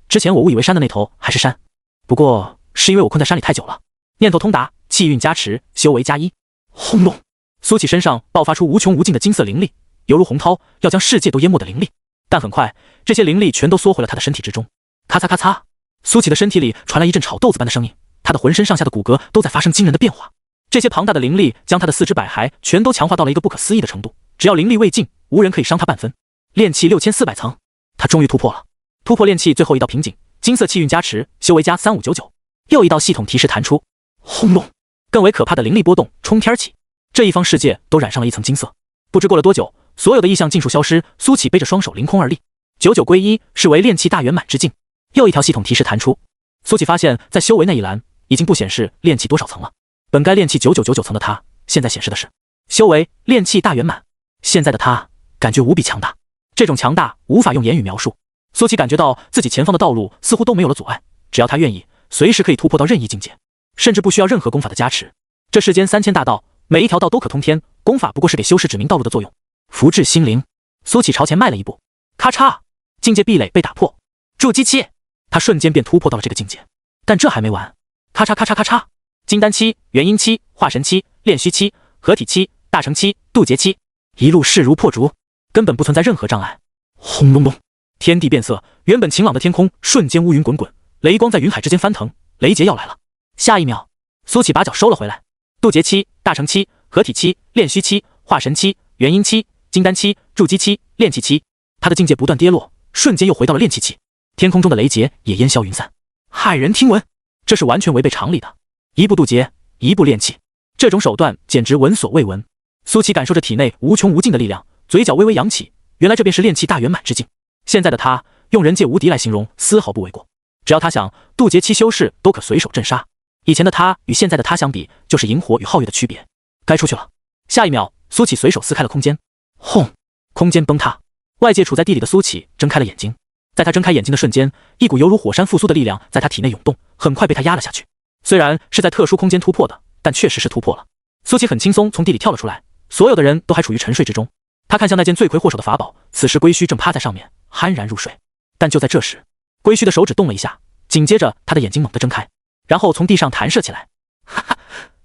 之前我误以为山的那头还是山，不过是因为我困在山里太久了。念头通达，气运加持，修为加1。轰隆！苏启身上爆发出无穷无尽的金色灵力，犹如洪涛，要将世界都淹没的灵力。但很快，这些灵力全都缩回了他的身体之中。咔嚓咔嚓，苏启的身体里传来一阵炒豆子般的声音，他的浑身上下的骨骼都在发生惊人的变化。这些庞大的灵力将他的四肢百骸全都强化到了一个不可思议的程度，只要灵力未尽，无人可以伤他半分。炼气6400层，他终于突破了。突破炼气最后一道瓶颈，金色气运加持，修为加3599。又一道系统提示弹出，轰隆！更为可怕的灵力波动冲天起，这一方世界都染上了一层金色。不知过了多久，所有的异象尽数消失，苏启背着双手凌空而立，99归一，是为炼气大圆满之境。又一条系统提示弹出，苏启发现在修为那一栏已经不显示炼气多少层了，本该炼气9999层的他，现在显示的是修为炼气大圆满。现在的他感觉无比强大，这种强大无法用言语描述。苏启感觉到自己前方的道路似乎都没有了阻碍，只要他愿意，随时可以突破到任意境界，甚至不需要任何功法的加持。这世间3000大道，每一条道都可通天，功法不过是给修士指明道路的作用。福至心灵，苏启朝前迈了一步，咔嚓，境界壁垒被打破。筑基期，他瞬间便突破到了这个境界。但这还没完，咔嚓咔嚓咔嚓，金丹期、元婴期、化神期、炼虚期、合体期、大成期、渡劫期，一路势如破竹，根本不存在任何障碍。轰隆隆，天地变色，原本晴朗的天空瞬间乌云滚滚，雷光在云海之间翻腾，雷劫要来了。下一秒，苏启把脚收了回来。渡劫期、大成期、合体期、炼虚期、化神期、元婴期、金丹期、筑基期、炼气期，他的境界不断跌落，瞬间又回到了炼气期。天空中的雷劫也烟消云散。骇人听闻，这是完全违背常理的。一步渡劫，一步炼气，这种手段简直闻所未闻。苏琪感受着体内无穷无尽的力量，嘴角微微扬起，原来这便是炼气大圆满之境。现在的他用人界无敌来形容丝毫不为过，只要他想，渡劫期修士都可随手镇杀。以前的他与现在的他相比，就是萤火与皓月的区别。该出去了。下一秒，苏启随手撕开了空间，轰！空间崩塌，外界处在地里的苏启睁开了眼睛。在他睁开眼睛的瞬间，一股犹如火山复苏的力量在他体内涌动，很快被他压了下去。虽然是在特殊空间突破的，但确实是突破了。苏启很轻松从地里跳了出来，所有的人都还处于沉睡之中。他看向那件罪魁祸首的法宝，此时龟须正趴在上面，酣然入睡。但就在这时，龟须的手指动了一下，紧接着他的眼睛猛地睁开，然后从地上弹射起来。哈哈，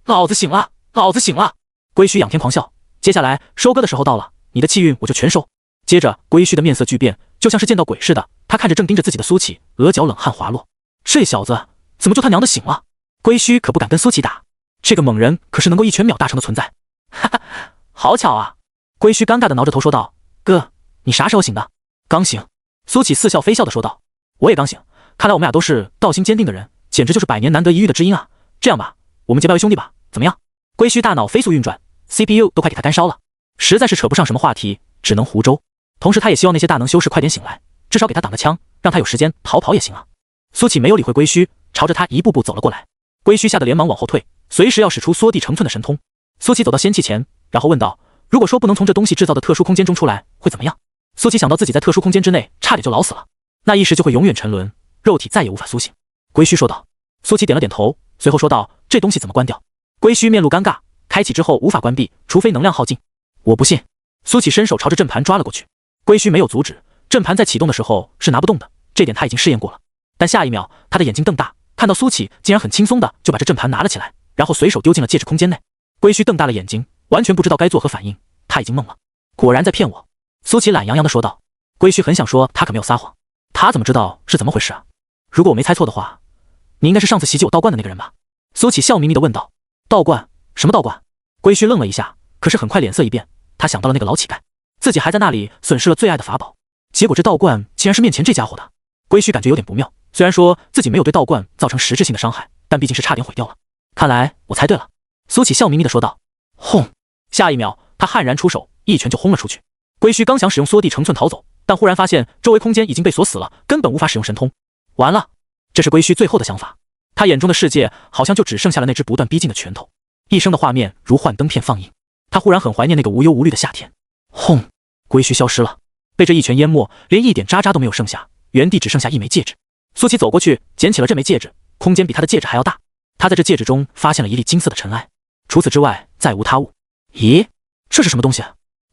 老子醒了，老子醒了！龟须仰天狂笑。接下来收割的时候到了，你的气运我就全收。接着龟须的面色巨变，就像是见到鬼似的，他看着正盯着自己的苏启，额角冷汗滑落。这小子怎么就他娘的醒了？龟须可不敢跟苏启打，这个猛人可是能够一拳秒大成的存在。哈哈，好巧啊！龟须尴尬的挠着头说道：“哥，你啥时候醒的？”刚醒。苏启似笑非笑的说道：“我也刚醒，看来我们俩都是道心坚定的人，简直就是百年难得一遇的知音啊！这样吧，我们结拜为兄弟吧，怎么样？”龟须大脑飞速运转 ，CPU 都快给他干烧了，实在是扯不上什么话题，只能胡诌。同时他也希望那些大能修士快点醒来，至少给他挡个枪，让他有时间逃跑也行啊。苏启没有理会龟须，朝着他一步步走了过来。龟须吓得连忙往后退，随时要使出缩地成寸的神通。苏启走到仙气前，然后问道：“如果说不能从这东西制造的特殊空间中出来，会怎么样？”苏启想到自己在特殊空间之内差点就老死了，那意识就会永远沉沦，肉体再也无法苏醒。龟须说道。苏启点了点头，随后说道：“这东西怎么关掉？”龟须面露尴尬，开启之后无法关闭，除非能量耗尽。我不信。苏启伸手朝着阵盘抓了过去，龟须没有阻止，阵盘在启动的时候是拿不动的，这点他已经试验过了。但下一秒，他的眼睛瞪大，看到苏启竟然很轻松的就把这阵盘拿了起来，然后随手丢进了戒指空间内。龟须瞪大了眼睛，完全不知道该作何反应，他已经懵了。果然在骗我，苏启懒洋洋地说道。龟须很想说他可没有撒谎，他怎么知道是怎么回事啊？如果我没猜错的话，你应该是上次袭击我道观的那个人吧？苏启笑眯眯地问道。道观？什么道观？龟须愣了一下，可是很快脸色一变，他想到了那个老乞丐，自己还在那里损失了最爱的法宝，结果这道观竟然是面前这家伙的。龟须感觉有点不妙，虽然说自己没有对道观造成实质性的伤害，但毕竟是差点毁掉了。看来我猜对了，苏启笑眯眯地说道。轰！下一秒，他悍然出手，一拳就轰了出去。龟须刚想使用缩地成寸逃走，但忽然发现周围空间已经被锁死了，根本无法使用神通。完了，这是龟须最后的想法。他眼中的世界好像就只剩下了那只不断逼近的拳头，一生的画面如幻灯片放映。他忽然很怀念那个无忧无虑的夏天。轰！龟须消失了，被这一拳淹没，连一点渣渣都没有剩下，原地只剩下一枚戒指。苏琪走过去捡起了这枚戒指，空间比他的戒指还要大。他在这戒指中发现了一粒金色的尘埃，除此之外再无他物。咦，这是什么东西？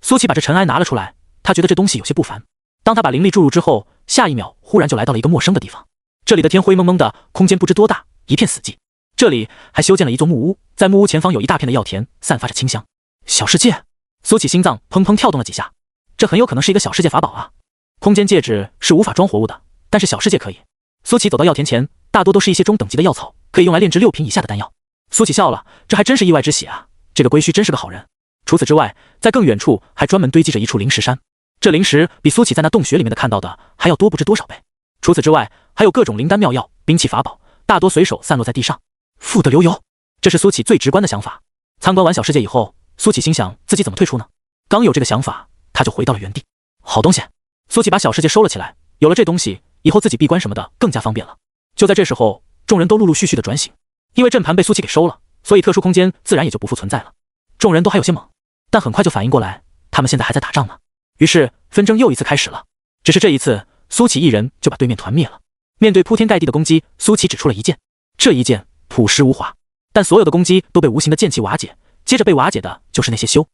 苏琪把这尘埃拿了出来，他觉得这东西有些不凡。当他把灵力注入之后，下一秒忽然就来到了一个陌生的地方。这里的天灰蒙蒙的，空间不知多大，一片死寂。这里还修建了一座木屋，在木屋前方有一大片的药田，散发着清香。小世界，苏琪心脏砰砰跳动了几下，这很有可能是一个小世界法宝啊。空间戒指是无法装活物的，但是小世界可以。苏琪走到药田前，大多都是一些中等级的药草，可以用来炼制6品以下的丹药。苏琪笑了，这还真是意外之喜啊，这个龟须真是个好人。除此之外，在更远处还专门堆积着一处灵石山，这灵石比苏琪在那洞穴里面的看到的还要多不知多少倍。除此之外，还有各种灵丹妙药、兵器法宝，大多随手散落在地上。富得流油，这是苏琪最直观的想法。参观完小世界以后，苏琪心想自己怎么退出呢？刚有这个想法，他就回到了原地。好东西，苏琪把小世界收了起来，有了这东西，以后自己闭关什么的更加方便了。就在这时候，众人都陆陆续续的转醒，因为阵盘被苏琪给收了，所以特殊空间自然也就不复存在了。众人都还有些懵，但很快就反应过来，他们现在还在打仗呢。于是纷争又一次开始了，只是这一次苏琪一人就把对面团灭了。面对铺天盖地的攻击，苏琪只出了一剑，这一剑朴实无华，但所有的攻击都被无形的剑气瓦解，接着被瓦解的就是那些修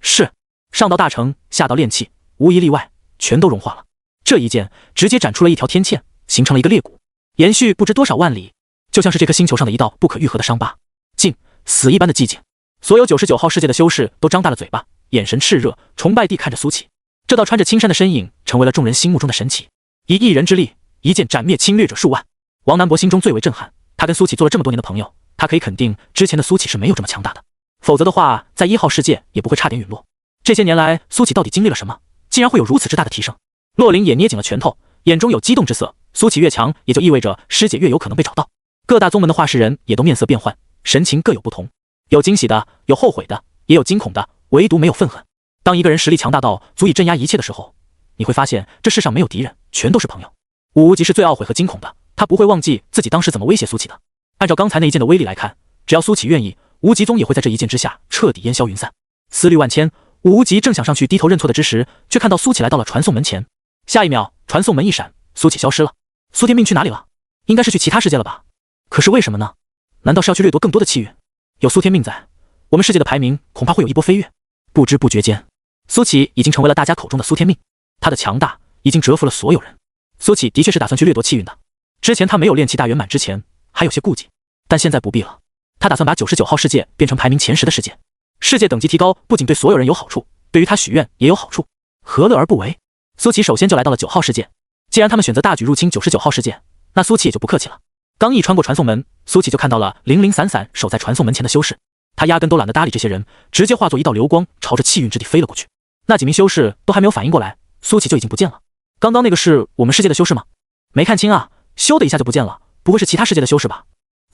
士，上到大成，下到炼气，无一例外，全都融化了。这一剑直接斩出了一条天堑，形成了一个裂谷，延续不知多少万里，就像是这颗星球上的一道不可愈合的伤疤。静，死一般的寂静。所有99号世界的修士都张大了嘴巴，眼神炽热，崇拜地看着苏琪。这道穿着青衫的身影成为了众人心目中的神奇，以一人之力，一剑斩灭侵略者数万。王南博心中最为震撼，他跟苏琪做了这么多年的朋友，他可以肯定之前的苏琪是没有这么强大的，否则的话在1号世界也不会差点陨落。这些年来苏琪到底经历了什么，竟然会有如此之大的提升？洛林也捏紧了拳头，眼中有激动之色，苏启越强，也就意味着师姐越有可能被找到。各大宗门的画师人也都面色变幻，神情各有不同，有惊喜的，有后悔的，也有惊恐的，唯独没有愤恨。当一个人实力强大到足以镇压一切的时候，你会发现这世上没有敌人，全都是朋友。武无极是最懊悔和惊恐的，他不会忘记自己当时怎么威胁苏启的。按照刚才那一剑的威力来看，只要苏启愿意，无极宗也会在这一剑之下彻底烟消云散。思虑万千，武无极正想上去低头认错的之时，却看到苏启来到了传送门前。下一秒，传送门一闪，苏启消失了。苏天命去哪里了？应该是去其他世界了吧？可是为什么呢？难道是要去掠夺更多的气运？有苏天命在，我们世界的排名恐怕会有一波飞跃。不知不觉间，苏启已经成为了大家口中的苏天命，他的强大已经折服了所有人。苏启的确是打算去掠夺气运的，之前他没有炼气大圆满之前还有些顾忌，但现在不必了。他打算把99号世界变成排名前10的世界，世界等级提高不仅对所有人有好处，对于他许愿也有好处，何乐而不为？苏启首先就来到了9号世界，既然他们选择大举入侵99号世界，那苏启也就不客气了。刚一穿过传送门，苏启就看到了零零散散守在传送门前的修士，他压根都懒得搭理这些人，直接化作一道流光，朝着气运之地飞了过去。那几名修士都还没有反应过来，苏启就已经不见了。刚刚那个是我们世界的修士吗？没看清啊，咻的一下就不见了，不会是其他世界的修士吧？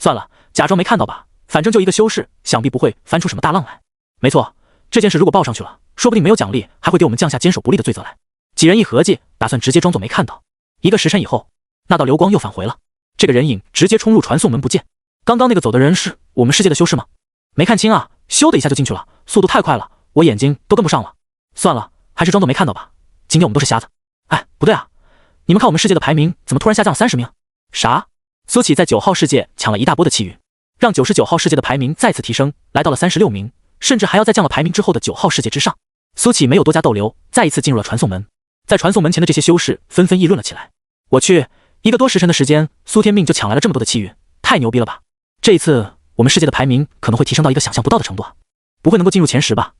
算了，假装没看到吧，反正就一个修士，想必不会翻出什么大浪来。没错，这件事如果报上去了，说不定没有奖励，还会给我们降下坚守不利的罪责来。几人一合计，打算直接装作没看到。1个时辰以后，那道流光又返回了，这个人影直接冲入传送门不见。刚刚那个走的人是我们世界的修士吗？没看清啊，咻的一下就进去了，速度太快了，我眼睛都跟不上了。算了，还是装作没看到吧，今天我们都是瞎子。哎，不对啊，你们看我们世界的排名怎么突然下降了30名？啥？苏启在9号世界抢了一大波的气运，让99号世界的排名再次提升，来到了36名，甚至还要再降了排名之后的9号世界之上。苏启没有多加逗留，再一次进入了传送门。在传送门前的这些修士纷纷议论了起来。我去，1个多时辰的时间，苏天命就抢来了这么多的气运，太牛逼了吧！这一次我们世界的排名可能会提升到一个想象不到的程度啊，不会能够进入前10吧？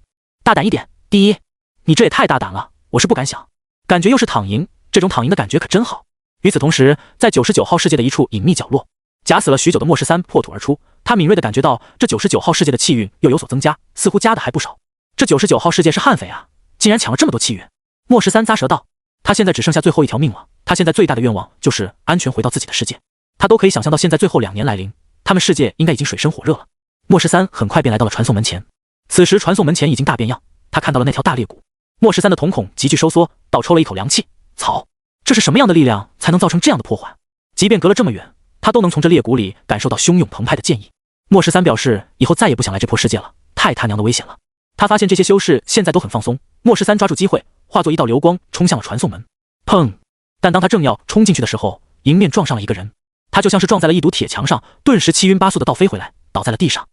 大胆一点，第一！你这也太大胆了，我是不敢想。感觉又是躺赢，这种躺赢的感觉可真好。与此同时，在99号世界的一处隐秘角落，假死了许久的莫世三破土而出，他敏锐地感觉到这99号世界的气运又有所增加，似乎加的还不少。这99号世界是悍匪啊，竟然抢了这么多气运。莫世三咂舌道，他现在只剩下最后一条命了，他现在最大的愿望就是安全回到自己的世界。他都可以想象到现在最后2年来临，他们世界应该已经水深火热了。莫世三很快便来到了传送门前，此时传送门前已经大变样，他看到了那条大裂谷。莫世三的瞳孔急剧收缩，倒抽了一口凉气。操，这是什么样的力量才能造成这样的破坏？即便隔了这么远，他都能从这裂谷里感受到汹涌澎湃的剑意。莫世三表示以后再也不想来这破世界了，太他娘的危险了。他发现这些修士现在都很放松，莫世三抓住机会，化作一道流光冲向了传送门。砰！但当他正要冲进去的时候，迎面撞上了一个人，他就像是撞在了一堵铁墙上，顿时七晕八素的倒飞回来，倒在了地上。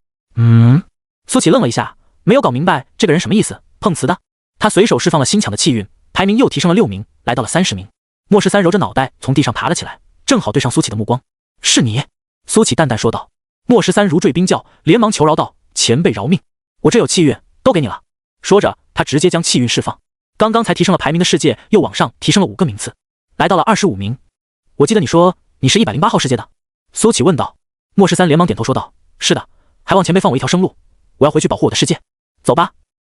苏启愣了一下，没有搞明白这个人什么意思，碰瓷的。他随手释放了新抢的气运，排名又提升了6名，来到了30名。莫世三揉着脑袋从地上爬了起来，正好对上苏启的目光。是你？苏启淡淡说道。莫世三如坠冰窖，连忙求饶道：前辈饶命，我这有气运，都给你了。说着，他直接将气运释放。刚刚才提升了排名的世界又往上提升了5个名次，来到了25名。我记得你说你是108号世界的。苏启问道。莫世三连忙点头说道：是的，还望前辈放我一条生路，我要回去保护我的世界。走吧。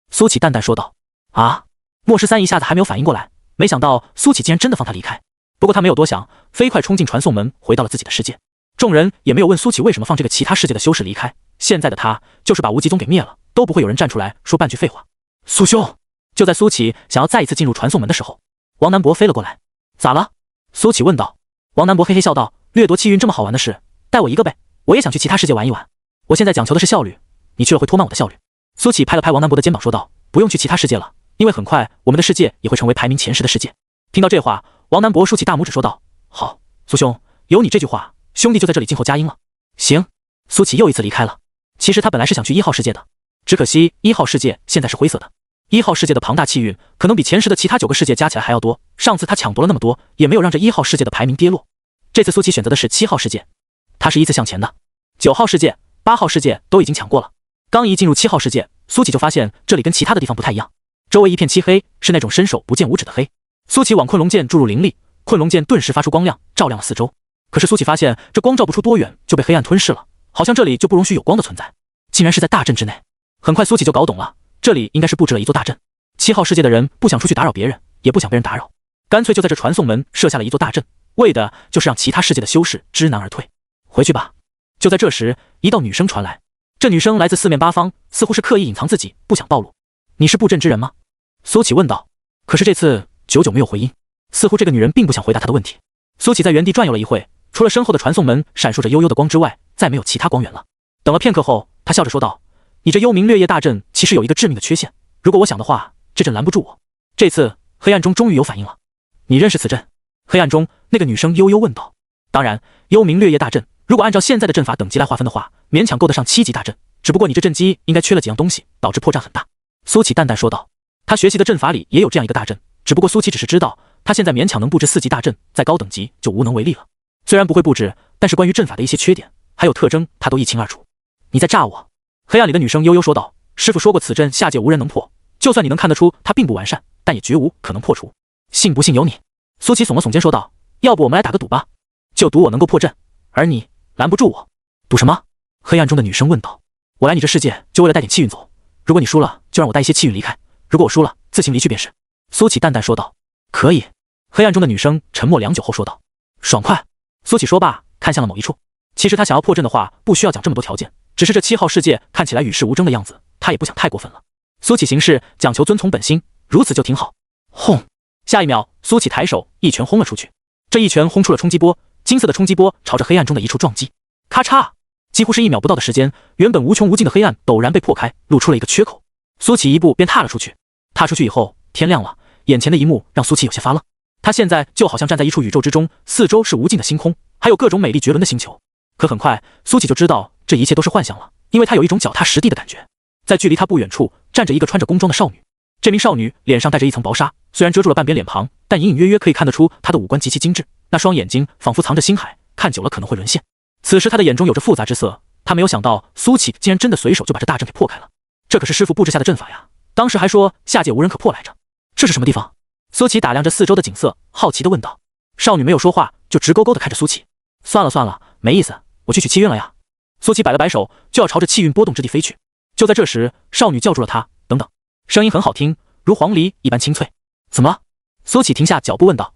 苏启淡淡说道。啊！莫世三一下子还没有反应过来，没想到苏启竟然真的放他离开。不过他没有多想，飞快冲进传送门，回到了自己的世界。众人也没有问苏启为什么放这个其他世界的修士离开，现在的他就是把无极宗给灭了，都不会有人站出来说半句废话。苏兄！就在苏启想要再一次进入传送门的时候，王南博飞了过来。咋了？苏启问道。王南博嘿嘿笑道：掠夺气运这么好玩的事，带我一个呗，我也想去其他世界玩一玩。我现在讲求的是效率，你去了会拖慢我的效率。苏启拍了拍王南博的肩膀说道：不用去其他世界了，因为很快我们的世界也会成为排名前10的世界。听到这话，王南博竖起大拇指说道：好，苏兄，有你这句话，兄弟就在这里静候佳音了。行。苏启又一次离开了。其实他本来是想去1号世界的，只可惜1号世界现在是灰色的。1号世界的庞大气运可能比前10的其他9个世界加起来还要多，上次他抢夺了那么多，也没有让这1号世界的排名跌落。这次苏启选择的是7号世界，他是依次向前的。9号世界、8号世界都已经抢过了。刚一进入7号世界，苏启就发现这里跟其他的地方不太一样，周围一片漆黑，是那种伸手不见五指的黑。苏启往困龙剑注入灵力，困龙剑顿时发出光亮，照亮了四周。可是苏启发现这光照不出多远就被黑暗吞噬了，好像这里就不容许有光的存在，竟然是在大阵之内。很快苏启就搞懂了，这里应该是布置了一座大阵。7号世界的人不想出去打扰别人，也不想被人打扰，干脆就在这传送门设下了一座大阵，为的就是让其他世界的修士知难而退。回去吧。就在这时，一道女声传来，这女声来自四面八方，似乎是刻意隐藏自己，不想暴露。你是布阵之人吗？苏启问道。可是这次久久没有回音，似乎这个女人并不想回答他的问题。苏启在原地转悠了一会，除了身后的传送门闪烁着幽幽的光之外，再没有其他光源了。等了片刻后，他笑着说道：你这幽冥掠夜大阵其实有一个致命的缺陷，如果我想的话，这阵拦不住我。这次黑暗中终于有反应了。你认识此阵？黑暗中那个女生悠悠问道。当然，幽冥掠夜大阵如果按照现在的阵法等级来划分的话，勉强够得上7级大阵，只不过你这阵基应该缺了几样东西，导致破绽很大。苏启淡淡说道。他学习的阵法里也有这样一个大阵，只不过苏启只是知道他现在勉强能布置4级大阵，在高等级就无能为力了。虽然不会布置，但是关于阵法的一些缺点还有特征他都一清二楚。你在诈我？黑暗里的女生悠悠说道。师傅说过此阵下界无人能破，就算你能看得出它并不完善，但也绝无可能破除。信不信由你。苏启耸了耸肩说道。要不我们来打个赌吧，就赌我能够破阵，而你拦不住我。赌什么？黑暗中的女生问道。我来你这世界就为了带点气运走，如果你输了就让我带一些气运离开，如果我输了自行离去便是。苏启淡淡说道。可以。黑暗中的女生沉默良久后说道。爽快。苏启说罢看向了某一处。其实他想要破阵的话不需要讲这么多条件，只是这7号世界看起来与世无争的样子，他也不想太过分了。苏启行事讲求遵从本心，如此就挺好。轰！下一秒，苏启抬手一拳轰了出去。这一拳轰出了冲击波，金色的冲击波朝着黑暗中的一处撞击。咔嚓！几乎是1秒不到的时间，原本无穷无尽的黑暗陡然被破开，露出了一个缺口。苏启一步便踏了出去。踏出去以后，天亮了，眼前的一幕让苏启有些发愣。他现在就好像站在一处宇宙之中，四周是无尽的星空，还有各种美丽绝伦的星球。可很快，苏启就知道这一切都是幻象了，因为他有一种脚踏实地的感觉。在距离他不远处站着一个穿着工装的少女，这名少女脸上带着一层薄纱，虽然遮住了半边脸庞，但隐隐约约可以看得出她的五官极其精致，那双眼睛仿佛藏着星海，看久了可能会沦陷。此时她的眼中有着复杂之色，她没有想到苏启竟然真的随手就把这大阵给破开了，这可是师傅布置下的阵法呀，当时还说下界无人可破来着。这是什么地方？苏启打量着四周的景色，好奇地问道。少女没有说话，就直勾勾地看着苏启。算了算了，没意思，我去取气运了呀。苏启摆了摆手，就要朝着气运波动之地飞去。就在这时，少女叫住了他，等等，声音很好听，如黄鹂一般清脆。怎么了？苏启停下脚步问道。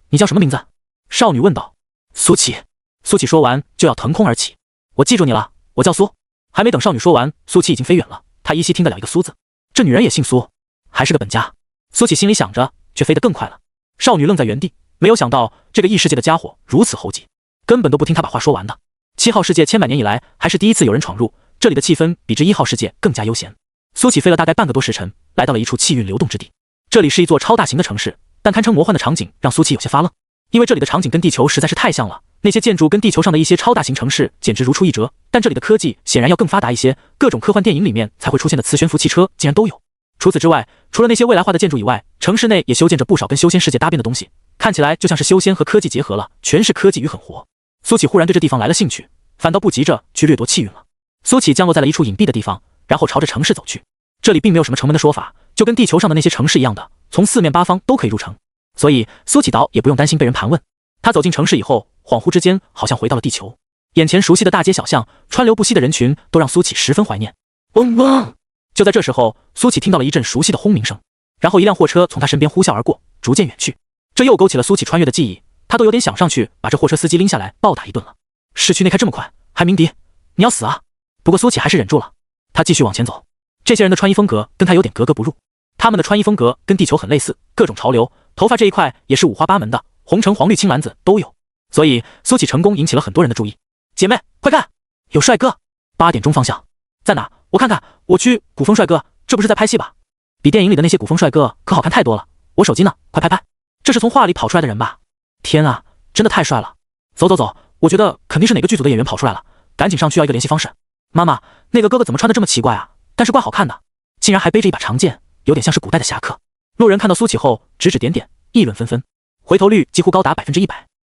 你叫什么名字？少女问道。苏启。苏启说完就要腾空而起。我记住你了，我叫苏。还没等少女说完，苏启已经飞远了，他依稀听得了一个苏字，这女人也姓苏，还是个本家。苏启心里想着，却飞得更快了。少女愣在原地，没有想到这个异世界的家伙如此猴急，根本都不听他把话说完的。7号世界千百年以来还是第一次有人闯入，这里的气氛比之1号世界更加悠闲。苏启飞了大概半个多时辰，来到了一处气运流动之地。这里是一座超大型的城市，但堪称魔幻的场景让苏启有些发愣，因为这里的场景跟地球实在是太像了，那些建筑跟地球上的一些超大型城市简直如出一辙，但这里的科技显然要更发达一些，各种科幻电影里面才会出现的磁悬浮汽车竟然都有。除此之外，除了那些未来化的建筑以外，城市内也修建着不少跟修仙世界搭边的东西，看起来就像是修仙和科技结合了，全是科技与狠活。苏启忽然对这地方来了兴趣，反倒不急着去掠夺气运了。苏启降落在了一处隐蔽的地方，然后朝着城市走去。这里并没有什么城门的说法，就跟地球上的那些城市一样的，从四面八方都可以入城，所以苏启倒也不用担心被人盘问。他走进城市以后，恍惚之间好像回到了地球，眼前熟悉的大街小巷，川流不息的人群都让苏启十分怀念。嗡嗡！就在这时候，苏启听到了一阵熟悉的轰鸣声，然后一辆货车从他身边呼啸而过，逐渐远去。这又勾起了苏启穿越的记忆，他都有点想上去把这货车司机拎下来暴打一顿了。市区内开这么快，还鸣笛，你要死啊！不过苏启还是忍住了，他继续往前走。这些人的穿衣风格跟他有点格格不入，他们的穿衣风格跟地球很类似，各种潮流，头发这一块也是五花八门的，红橙黄绿青蓝紫都有，所以苏启成功引起了很多人的注意。姐妹快看，有帅哥！8点钟方向，在哪？我看看，我去。古风帅哥，这不是在拍戏吧？比电影里的那些古风帅哥可好看太多了。我手机呢？快拍拍，这是从画里跑出来的人吧？天啊，真的太帅了！走走走，我觉得肯定是哪个剧组的演员跑出来了，赶紧上去要一个联系方式。妈妈，那个哥哥怎么穿得这么奇怪啊？但是怪好看的，竟然还背着一把长剑，有点像是古代的侠客。路人看到苏启后指指点点，议论纷纷，回头率几乎高达100%。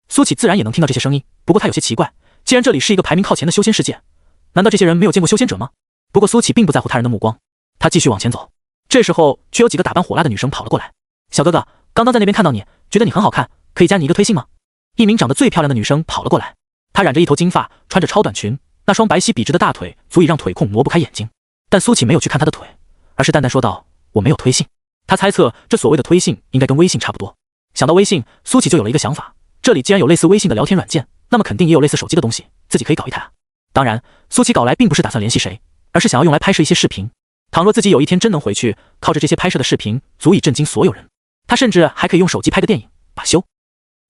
苏启自然也能听到这些声音，不过他有些奇怪，既然这里是一个排名靠前的修仙世界，难道这些人没有见过修仙者吗？不过苏启并不在乎他人的目光，他继续往前走。这时候却有几个打扮火辣的女生跑了过来。小哥哥，刚刚在那边看到你，觉得你很好看，可以加你一个推信吗？一名长得最漂亮的女生跑了过来，她染着一头金发，穿着超短裙，那双白皙笔直的大腿足以让腿控挪不开眼睛。但苏启没有去看她的腿，而是淡淡说道，我没有推信。他猜测这所谓的推信应该跟微信差不多。想到微信，苏启就有了一个想法，这里既然有类似微信的聊天软件，那么肯定也有类似手机的东西，自己可以搞一台啊。当然，苏琪搞来并不是打算联系谁，而是想要用来拍摄一些视频。倘若自己有一天真能回去，靠着这些拍摄的视频，足以震惊所有人。他甚至还可以用手机拍个电影，把修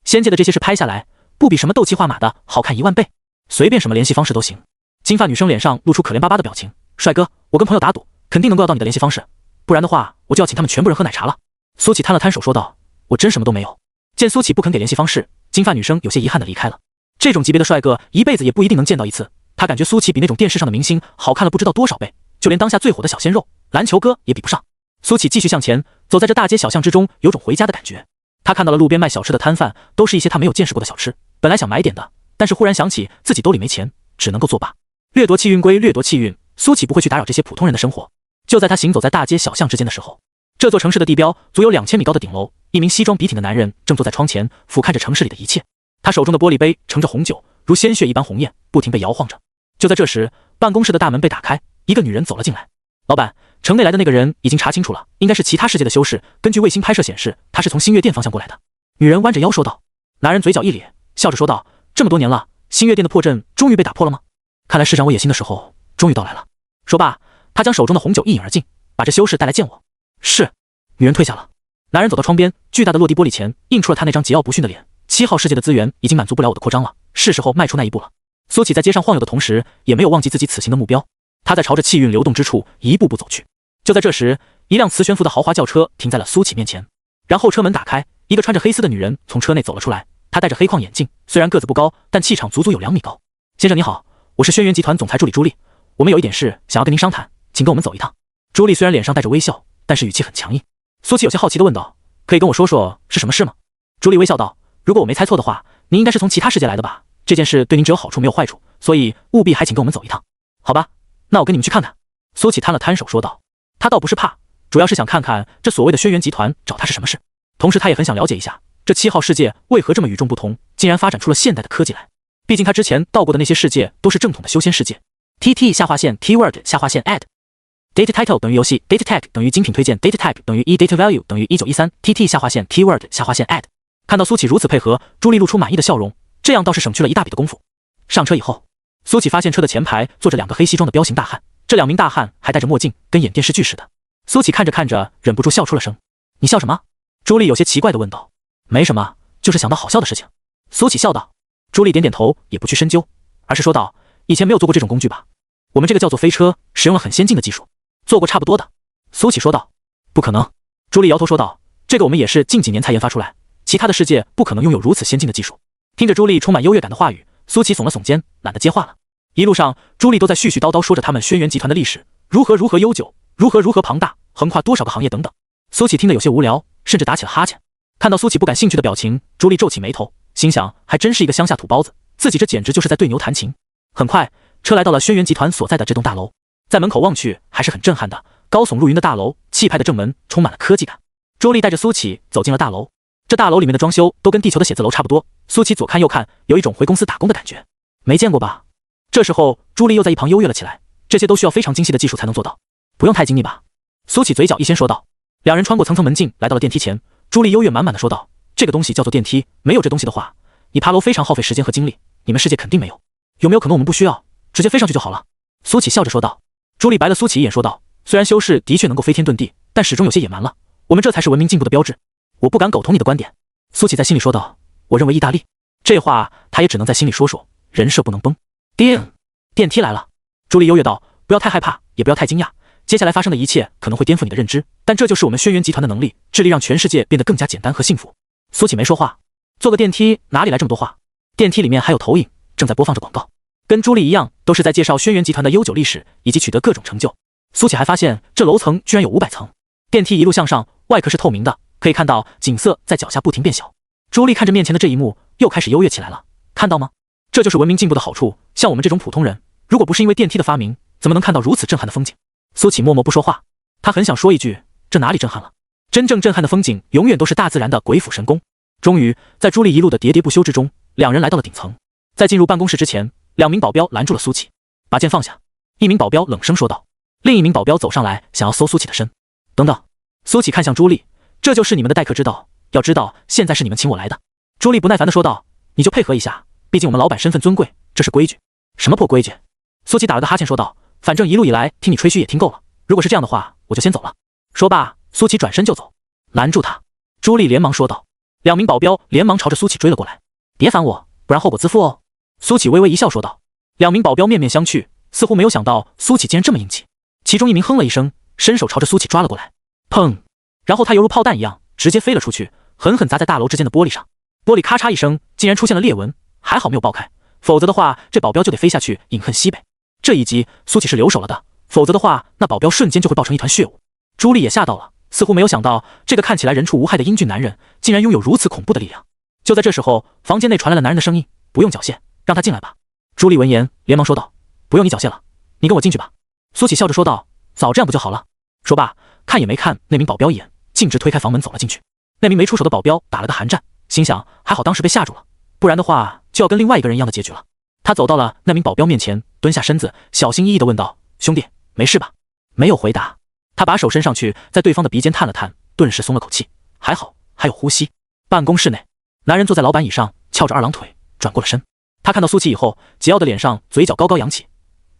仙界的这些事拍下来，不比什么斗气画马的好看1万倍。随便什么联系方式都行。金发女生脸上露出可怜巴巴的表情，帅哥，我跟朋友打赌，肯定能够要到你的联系方式，不然的话，我就要请他们全部人喝奶茶了。苏琪摊了摊手说道，我真什么都没有。见苏琪不肯给联系方式，金发女生有些遗憾的离开了。这种级别的帅哥一辈子也不一定能见到一次，他感觉苏琪比那种电视上的明星好看了不知道多少倍，就连当下最火的小鲜肉篮球哥也比不上。苏琪继续向前，走在这大街小巷之中，有种回家的感觉。他看到了路边卖小吃的摊贩，都是一些他没有见识过的小吃，本来想买点的，但是忽然想起自己兜里没钱，只能够作罢。掠夺气运归掠夺气运，苏琪不会去打扰这些普通人的生活。就在他行走在大街小巷之间的时候，这座城市的地标足有2000米高的顶楼，一名西装笔挺的男人正坐在窗前，俯瞰着城市里的一切。他手中的玻璃杯盛着红酒，如鲜血一般红艳，不停被摇晃着。就在这时，办公室的大门被打开，一个女人走了进来。老板，城内来的那个人已经查清楚了，应该是其他世界的修士，根据卫星拍摄显示，他是从星月殿方向过来的。女人弯着腰说道。男人嘴角一咧，笑着说道，这么多年了，星月殿的破阵终于被打破了吗？看来施展我野心的时候终于到来了。说罢，他将手中的红酒一饮而尽，把这修士带来见我。是。女人退下了。男人走到窗边，巨大的落地玻璃前映出了他那张桀骜不驯的脸。7号世界的资源已经满足不了我的扩张了，是时候迈出那一步了。苏琪在街上晃悠的同时，也没有忘记自己此行的目标。他在朝着气运流动之处一步步走去。就在这时，一辆磁悬浮的豪华轿车停在了苏琪面前，然后车门打开，一个穿着黑丝的女人从车内走了出来。她戴着黑框眼镜，虽然个子不高，但气场足足有2米高。先生你好，我是轩辕集团总裁助理朱莉，我们有一点事想要跟您商谈，请跟我们走一趟。朱莉虽然脸上带着微笑，但是语气很强硬。苏琪有些好奇地问道，可以跟我说说是什么事吗？朱莉微笑道，如果我没猜错的话，您应该是从其他世界来的吧？这件事对您只有好处没有坏处，所以务必还请跟我们走一趟。好吧，那我跟你们去看看。苏琪摊了摊手说道，他倒不是怕，主要是想看看这所谓的轩辕集团找他是什么事，同时他也很想了解一下这7号世界为何这么与众不同，竟然发展出了现代的科技来。毕竟他之前到过的那些世界都是正统的修仙世界。TT 下划线 Keyword 下划线 Add Data Title 等于游戏 Data Tag 等于精品推荐 Data Tag 等于Data Value 等于1913 TT 下划线 Keyword 下划线 Add。 看到苏琪如此配合，朱莉露出满意的笑容，这样倒是省去了一大笔的功夫。上车以后，苏琪发现车的前排坐着2个黑西装的彪形大汉，这2名大汉还戴着墨镜，跟演电视剧似的。苏琪看着看着忍不住笑出了声。你笑什么？朱莉有些奇怪地问道。没什么，就是想到好笑的事情。苏琪笑道。朱莉点点头，也不去深究，而是说道，以前没有做过这种工具吧？我们这个叫做飞车，使用了很先进的技术。做过差不多的。苏琪说道。不可能。朱莉摇头说道，这个我们也是近几年才研发出来，其他的世界不可能拥有如此先进的技术。听着朱莉充满优越感的话语，苏琪耸了耸肩，懒得接话了。一路上，朱莉都在絮絮叨叨说着他们轩辕集团的历史，如何悠久，如何庞大，横跨多少个行业等等。苏琪听得有些无聊，甚至打起了哈欠。看到苏琪不感兴趣的表情，朱莉皱起眉头，心想还真是一个乡下土包子，自己这简直就是在对牛弹琴。很快，车来到了轩辕集团所在的这栋大楼，在门口望去还是很震撼的，高耸入云的大楼，气派的正门充满了科技感。朱莉带着苏琪走进了大楼，这大楼里面的装修都跟地球的写字楼差不多。苏琪左看右看，有一种回公司打工的感觉。没见过吧？这时候朱莉又在一旁优越了起来，这些都需要非常精细的技术才能做到，不用太精密吧？苏琪嘴角一掀说道。两人穿过层层门径来到了电梯前，朱莉优越满满的说道，这个东西叫做电梯，没有这东西的话，你爬楼非常耗费时间和精力，你们世界肯定没有。有没有可能我们不需要，直接飞上去就好了？苏琪笑着说道。朱莉白了苏琪一眼说道，虽然修士的确能够飞天遁地，但始终有些野蛮了，我们这才是文明进步的标志。我不敢苟同你的观点。苏琪在心里说道，我认为意大利。这话他也只能在心里说说，人设不能崩。叮，电梯来了。朱莉优越道，不要太害怕，也不要太惊讶，接下来发生的一切可能会颠覆你的认知，但这就是我们轩辕集团的能力，致力让全世界变得更加简单和幸福。苏琪没说话。坐个电梯哪里来这么多话？电梯里面还有投影，正在播放着广告，跟朱莉一样，都是在介绍轩辕集团的悠久历史以及取得各种成就。苏琪还发现这楼层居然有500层。电梯一路向上，外壳是透明的，可以看到景色在脚下不停变小。朱莉看着面前的这一幕，又开始优越起来了。看到吗？这就是文明进步的好处，像我们这种普通人，如果不是因为电梯的发明，怎么能看到如此震撼的风景？苏琪默默不说话，他很想说一句，这哪里震撼了？真正震撼的风景永远都是大自然的鬼斧神工。终于，在朱莉一路的喋喋不休之中，两人来到了顶层。在进入办公室之前，2名保镖拦住了苏琪，把剑放下。一名保镖冷声说道，另一名保镖走上来，想要搜苏琪的身。等等。苏琪看向朱莉，这就是你们的待客之道，要知道现在是你们请我来的。朱莉不耐烦地说道：“你就配合一下，毕竟我们老板身份尊贵，这是规矩。”什么破规矩？苏琪打了个哈欠说道：“反正一路以来听你吹嘘也听够了，如果是这样的话，我就先走了。”说罢，苏琪转身就走，拦住他。朱莉连忙说道。2名保镖连忙朝着苏琪追了过来：“别烦我，不然后果自负哦。”苏琪微微一笑说道。2名保镖面面相觑，似乎没有想到苏琪竟然这么硬气。其中一名哼了一声，伸手朝着苏琪抓了过来，砰！然后他犹如炮弹一样直接飞了出去，狠狠砸在大楼之间的玻璃上。玻璃咔嚓一声，竟然出现了裂纹，还好没有爆开，否则的话，这保镖就得飞下去饮恨西北。这一击，苏琪是留手了的，否则的话，那保镖瞬间就会爆成一团血雾。朱莉也吓到了，似乎没有想到这个看起来人畜无害的英俊男人，竟然拥有如此恐怖的力量。就在这时候，房间内传来了男人的声音：“不用缴械，让他进来吧。”朱莉闻言，连忙说道：“不用你缴械了，你跟我进去吧。”苏琪笑着说道：“早这样不就好了？”说罢，看也没看那名保镖一眼，径直推开房门走了进去。那名没出手的保镖打了个寒战，心想还好当时被吓住了，不然的话就要跟另外一个人一样的结局了。他走到了那名保镖面前，蹲下身子，小心翼翼地问道：“兄弟，没事吧？”没有回答。他把手伸上去，在对方的鼻尖探了探，顿时松了口气，还好，还有呼吸。办公室内，男人坐在老板椅上，翘着2郎腿，转过了身。他看到苏琪以后，桀骜的脸上嘴角高高扬起：“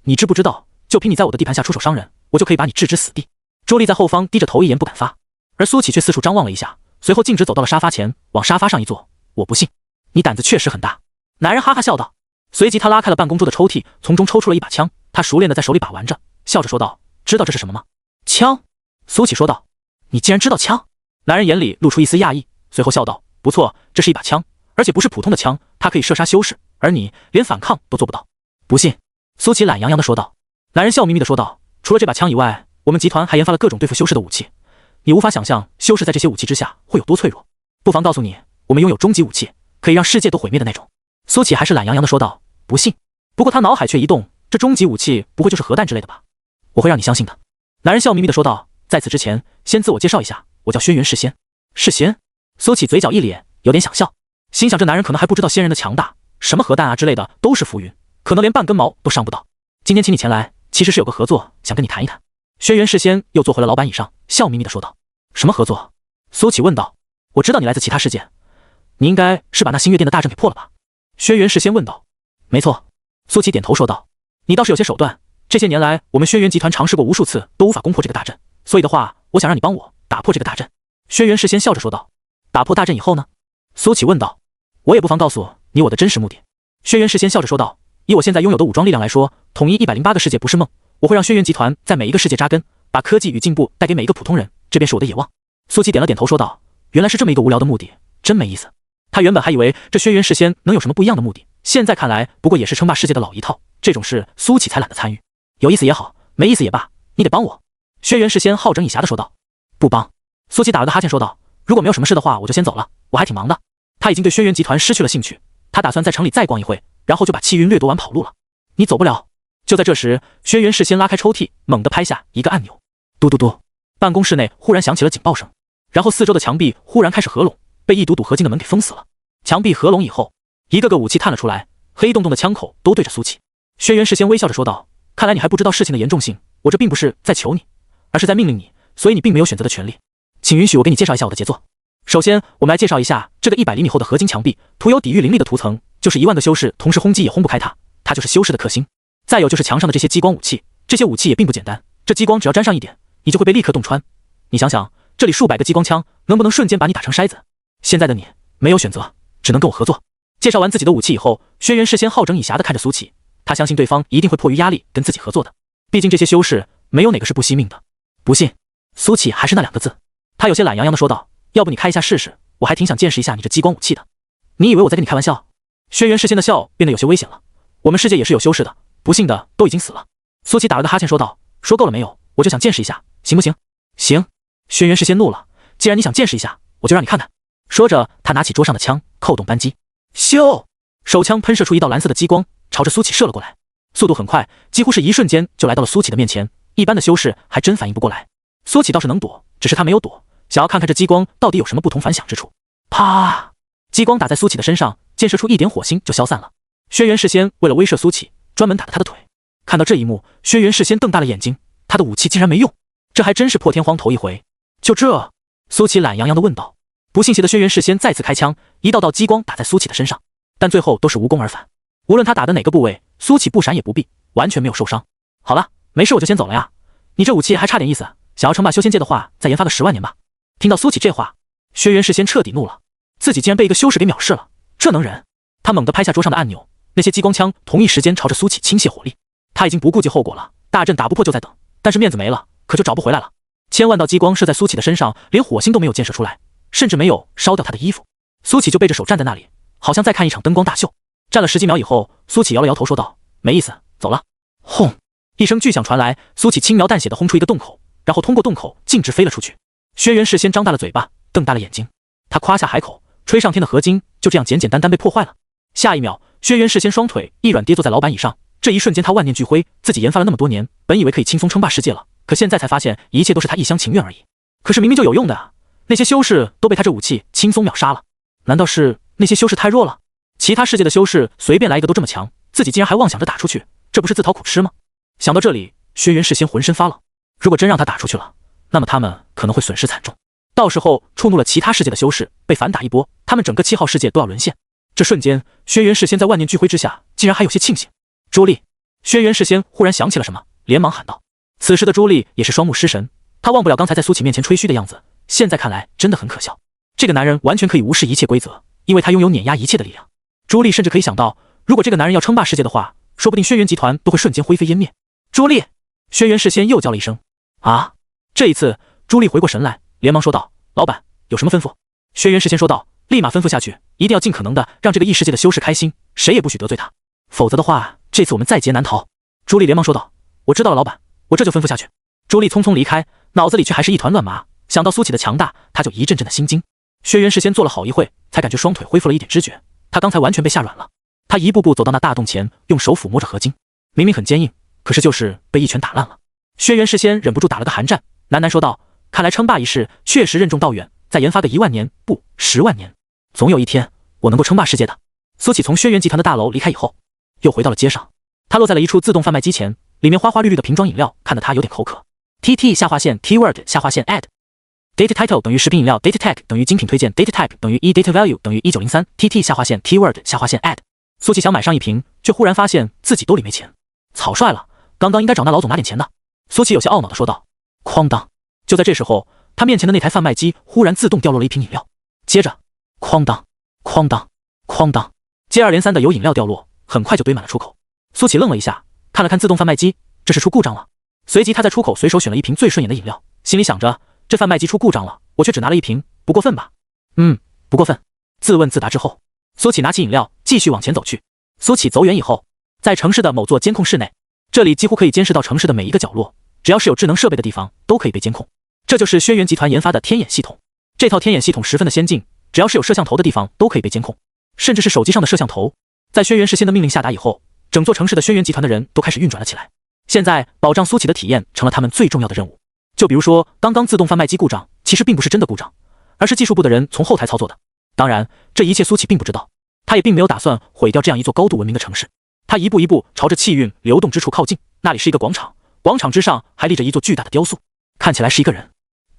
你知不知道，就凭你在我的地盘下出手伤人，我就可以把你置之死地。”朱莉在后方低着头一言不敢发，而苏琪却四处张望了一下，随后径直走到了沙发前，往沙发上一坐：“我不信，你胆子确实很大。”男人哈哈笑道。随即他拉开了办公桌的抽屉，从中抽出了一把枪，他熟练地在手里把玩着，笑着说道：“知道这是什么吗？”“枪。”苏琪说道。“你竟然知道枪？”男人眼里露出一丝讶异，随后笑道：“不错，这是一把枪，而且不是普通的枪，它可以射杀修士，而你连反抗都做不到。”“不信。”苏琪懒洋洋地说道。男人笑眯眯地说道：“除了这把枪以外，我们集团还研发了各种对付修士的武器，你无法想象修士在这些武器之下会有多脆弱。不妨告诉你，我们拥有终极武器，可以让世界都毁灭的那种。”苏琪还是懒洋洋地说道：“不信。”不过他脑海却一动，这终极武器不会就是核弹之类的吧？我会让你相信的。男人笑眯眯地说道。在此之前，先自我介绍一下，我叫轩辕世仙。世仙？苏琪嘴角一咧，有点想笑，心想这男人可能还不知道仙人的强大，什么核弹啊之类的都是浮云，可能连半根毛都伤不到。今天请你前来，其实是有个合作想跟你谈一谈。轩辕世仙又坐回了老板椅上，笑眯眯地说道。什么合作？苏琪问道。我知道你来自其他世界，你应该是把那星月殿的大阵给破了吧？轩辕世仙问道。没错。苏琪点头说道。你倒是有些手段，这些年来我们轩辕集团尝试过无数次都无法攻破这个大阵，所以的话，我想让你帮我打破这个大阵。轩辕世仙笑着说道。打破大阵以后呢？苏琪问道。我也不妨告诉你我的真实目的。轩辕世仙笑着说道。以我现在拥有的武装力量来说，统一108个世界不是梦，我会让轩辕集团在每一个世界扎根，把科技与进步带给每一个普通人，这便是我的野望。苏琪点了点头说道。原来是这么一个无聊的目的，真没意思。他原本还以为这轩辕世仙能有什么不一样的目的，现在看来不过也是称霸世界的老一套，这种事苏琪才懒得参与。有意思也好，没意思也罢，你得帮我。轩辕世仙好整以暇地说道。不帮。苏琪打了个哈欠说道。如果没有什么事的话，我就先走了，我还挺忙的。他已经对轩辕集团失去了兴趣，他打算在城里再逛一会，然后就把气云掠夺完跑路了。你走不了。就在这时，轩辕世仙拉开抽屉，猛地拍下一个按钮，嘟嘟嘟，办公室内忽然响起了警报声，然后四周的墙壁忽然开始合拢，被一堵堵合金的门给封死了。墙壁合拢以后，一个个武器探了出来，黑洞洞的枪口都对着苏琪。轩辕世仙微笑着说道：“看来你还不知道事情的严重性，我这并不是在求你，而是在命令你，所以你并没有选择的权利。请允许我给你介绍一下我的杰作。首先，我们来介绍一下这个100厘米厚的合金墙壁，涂有抵御灵力的涂层，就是1万个修士同时轰击也轰不开它，它就是修士的克星。再有就是墙上的这些激光武器，这些武器也并不简单，这激光只要沾上一点，你就会被立刻洞穿。你想想，这里数百个激光枪能不能瞬间把你打成筛子？现在的你没有选择，只能跟我合作。”介绍完自己的武器以后，轩辕世仙好整以暇地看着苏琪，他相信对方一定会迫于压力跟自己合作的，毕竟这些修士没有哪个是不惜命的。不信？苏琪还是那2个字。他有些懒洋洋地说道：“要不你开一下试试，我还挺想见识一下你这激光武器的。”你以为我在跟你开玩笑？轩辕世仙的笑变得有些危险了。我们世界也是有修士的，不幸的都已经死了。苏琪打了个哈欠说道：“说够了没有？我就想见识一下，行不行？”行。轩辕世仙怒了，既然你想见识一下，我就让你看看。说着，他拿起桌上的枪，扣动扳机，咻！手枪喷射出一道蓝色的激光，朝着苏琪射了过来，速度很快，几乎是一瞬间就来到了苏琪的面前。一般的修士还真反应不过来。苏琪倒是能躲，只是他没有躲，想要看看这激光到底有什么不同凡响之处。啪！激光打在苏琪的身上，溅射出一点火星就消散了。轩辕世仙为了威慑苏琪，专门打了他的腿。看到这一幕，轩辕世仙瞪大了眼睛，他的武器竟然没用，这还真是破天荒头一回。就这？苏琪懒洋洋地问道。不信邪的轩辕世仙再次开枪，一道道激光打在苏启的身上，但最后都是无功而返。无论他打的哪个部位，苏启不闪也不避，完全没有受伤。好了，没事我就先走了呀。你这武器还差点意思，想要称霸修仙界的话，再研发个10万年吧。听到苏启这话，轩辕世仙彻底怒了，自己竟然被一个修士给藐视了，这能忍？他猛地拍下桌上的按钮，那些激光枪同一时间朝着苏启倾泻火力。他已经不顾及后果了，大阵打不破就在等，但是面子没了，可就找不回来了。千万道激光射在苏启的身上，连火星都没有溅射出来，甚至没有烧掉他的衣服。苏启就背着手站在那里，好像在看一场灯光大秀。站了10几秒以后，苏启摇了摇头说道：“没意思，走了。”轰！一声巨响传来，苏启轻描淡写地轰出一个洞口，然后通过洞口径直飞了出去。轩辕世仙张大了嘴巴，瞪大了眼睛，他夸下海口，吹上天的合金就这样简简单单被破坏了。下一秒，轩辕世仙双腿一软跌坐在老板椅上，这一瞬间他万念俱灰，自己研发了那么多年，本以为可以轻松称霸世界了，可现在才发现一切都是他一厢情愿而已。可是明明就有用的啊，那些修士都被他这武器轻松秒杀了，难道是那些修士太弱了？其他世界的修士随便来一个都这么强，自己竟然还妄想着打出去，这不是自讨苦吃吗？想到这里，轩辕世仙浑身发冷，如果真让他打出去了，那么他们可能会损失惨重，到时候触怒了其他世界的修士，被反打一波，他们整个7号世界都要沦陷。这瞬间，轩辕世仙在万念俱灰之下，竟然还有些庆幸。朱莉，轩辕世仙忽然想起了什么，连忙喊道。此时的朱莉也是双目失神，她忘不了刚才在苏启面前吹嘘的样子，现在看来真的很可笑。这个男人完全可以无视一切规则，因为他拥有碾压一切的力量。朱莉甚至可以想到，如果这个男人要称霸世界的话，说不定轩辕集团都会瞬间灰飞烟灭。朱莉，轩辕世仙又叫了一声。啊！这一次，朱莉回过神来，连忙说道：“老板，有什么吩咐？”轩辕世仙说道：“立马吩咐下去，一定要尽可能的让这个异世界的修士开心，谁也不许得罪他，否则的话，这次我们在劫难逃。”朱莉连忙说道：“我知道了，老板，我这就吩咐下去。”朱莉匆匆离开，脑子里却还是一团乱麻，想到苏启的强大，他就一阵阵的心惊。轩辕世仙坐了好一会，才感觉双腿恢复了一点知觉，他刚才完全被吓软了。他一步步走到那大洞前，用手抚摸着合金，明明很坚硬，可是就是被一拳打烂了。轩辕世仙忍不住打了个寒战，喃喃说道：“看来称霸一事确实任重道远，再研发个1万年，不10万年，总有一天我能够称霸世界的。”苏启从轩辕集团的大楼离开以后，又回到了街上，他落在了一处自动贩卖机前，里面花花绿绿的瓶装饮料看得他有点口渴。TT 下划线 Keyword 下划线 Add Data Title 等于食品饮料 Data Tag 等于精品推荐 Data Type 等于1 Data Value 等于1903 TT 下划线 Keyword 下划线 Add。 苏启想买上一瓶，却忽然发现自己兜里没钱，草率了，刚刚应该找那老总拿点钱的。苏启有些懊恼地说道。哐当！就在这时候，他面前的那台贩卖机忽然自动掉落了一瓶饮料，接着哐当哐当哐当，接二连三的有饮料掉落，很快就堆满了出口。苏启愣了一下，看了看自动贩卖机，这是出故障了。随即他在出口随手选了一瓶最顺眼的饮料，心里想着，这贩卖机出故障了，我却只拿了一瓶，不过分吧？不过分。自问自答之后，苏启拿起饮料继续往前走去。苏启走远以后，在城市的某座监控室内，这里几乎可以监视到城市的每一个角落，只要是有智能设备的地方都可以被监控。这就是轩辕集团研发的天眼系统。这套天眼系统十分的先进，只要是有摄像头的地方都可以被监控，甚至是手机上的摄像头。在轩辕世仙的命令下达以后，整座城市的轩辕集团的人都开始运转了起来。现在保障苏启的体验成了他们最重要的任务。就比如说刚刚自动贩卖机故障，其实并不是真的故障，而是技术部的人从后台操作的。当然这一切苏启并不知道，他也并没有打算毁掉这样一座高度文明的城市。他一步一步朝着气运流动之处靠近，那里是一个广场，广场之上还立着一座巨大的雕塑，看起来是一个人，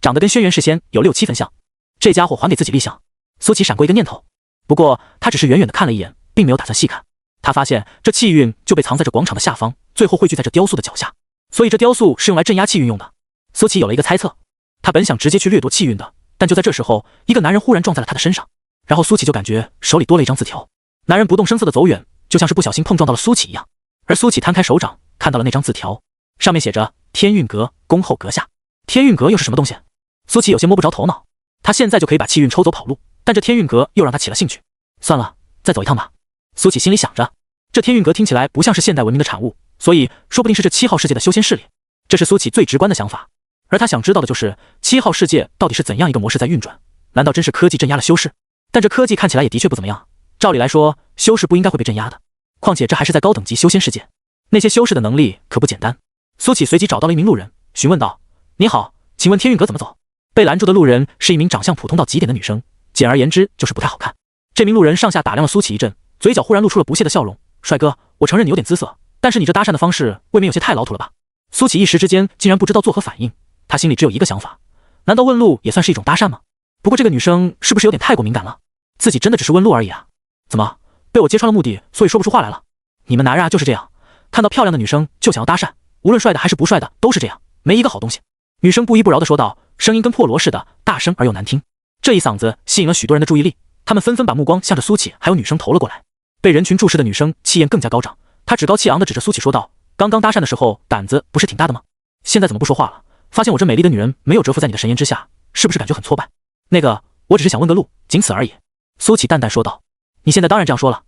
长得跟轩辕世仙有6、7分像。这家伙还给自己立像。苏启闪过一个念头，不过他只是远远的看了一眼，并没有打算细看。他发现这气运就被藏在这广场的下方，最后汇聚在这雕塑的脚下，所以这雕塑是用来镇压气运用的。苏启有了一个猜测，他本想直接去掠夺气运的，但就在这时候，一个男人忽然撞在了他的身上，然后苏启就感觉手里多了一张字条。男人不动声色的走远，就像是不小心碰撞到了苏启一样。而苏启摊开手掌，看到了那张字条，上面写着天运阁恭候阁下。天运阁又是什么东西？苏启有些摸不着头脑。他现在就可以把气运抽走跑路，但这天运阁又让他起了兴趣。算了，再走一趟吧。苏启心里想着，这天运阁听起来不像是现代文明的产物，所以说不定是这7号世界的修仙势力。这是苏启最直观的想法。而他想知道的就是7号世界到底是怎样一个模式在运转？难道真是科技镇压了修士？但这科技看起来也的确不怎么样。照理来说，修士不应该会被镇压的。况且这还是在高等级修仙世界，那些修士的能力可不简单。苏启随即找到了一名路人，询问道：“你好，请问天运阁怎么走？”被拦住的路人是一名长相普通到极点的女生，简而言之就是不太好看。这名路人上下打量了苏启一阵，嘴角忽然露出了不屑的笑容：“帅哥，我承认你有点姿色，但是你这搭讪的方式未免有些太老土了吧？”苏启一时之间竟然不知道作何反应。他心里只有一个想法，难道问路也算是一种搭讪吗？不过这个女生是不是有点太过敏感了？自己真的只是问路而已啊？怎么被我揭穿了目的，所以说不出话来了？你们男人啊就是这样，看到漂亮的女生就想要搭讪，无论帅的还是不帅的都是这样，没一个好东西。女生不依不饶地说道，声音跟破锣似的，大声而又难听。这一嗓子吸引了许多人的注意力，他们纷纷把目光向着苏启还有女生投了过来。被人群注视的女生气焰更加高涨，她趾高气昂地指着苏启说道，刚刚搭讪的时候胆子不是挺大的吗？现在怎么不说话了？发现我这美丽的女人没有折服在你的神颜之下，是不是感觉很挫败？那个，我只是想问个路，仅此而已。苏启淡淡说道。你现在当然这样说了，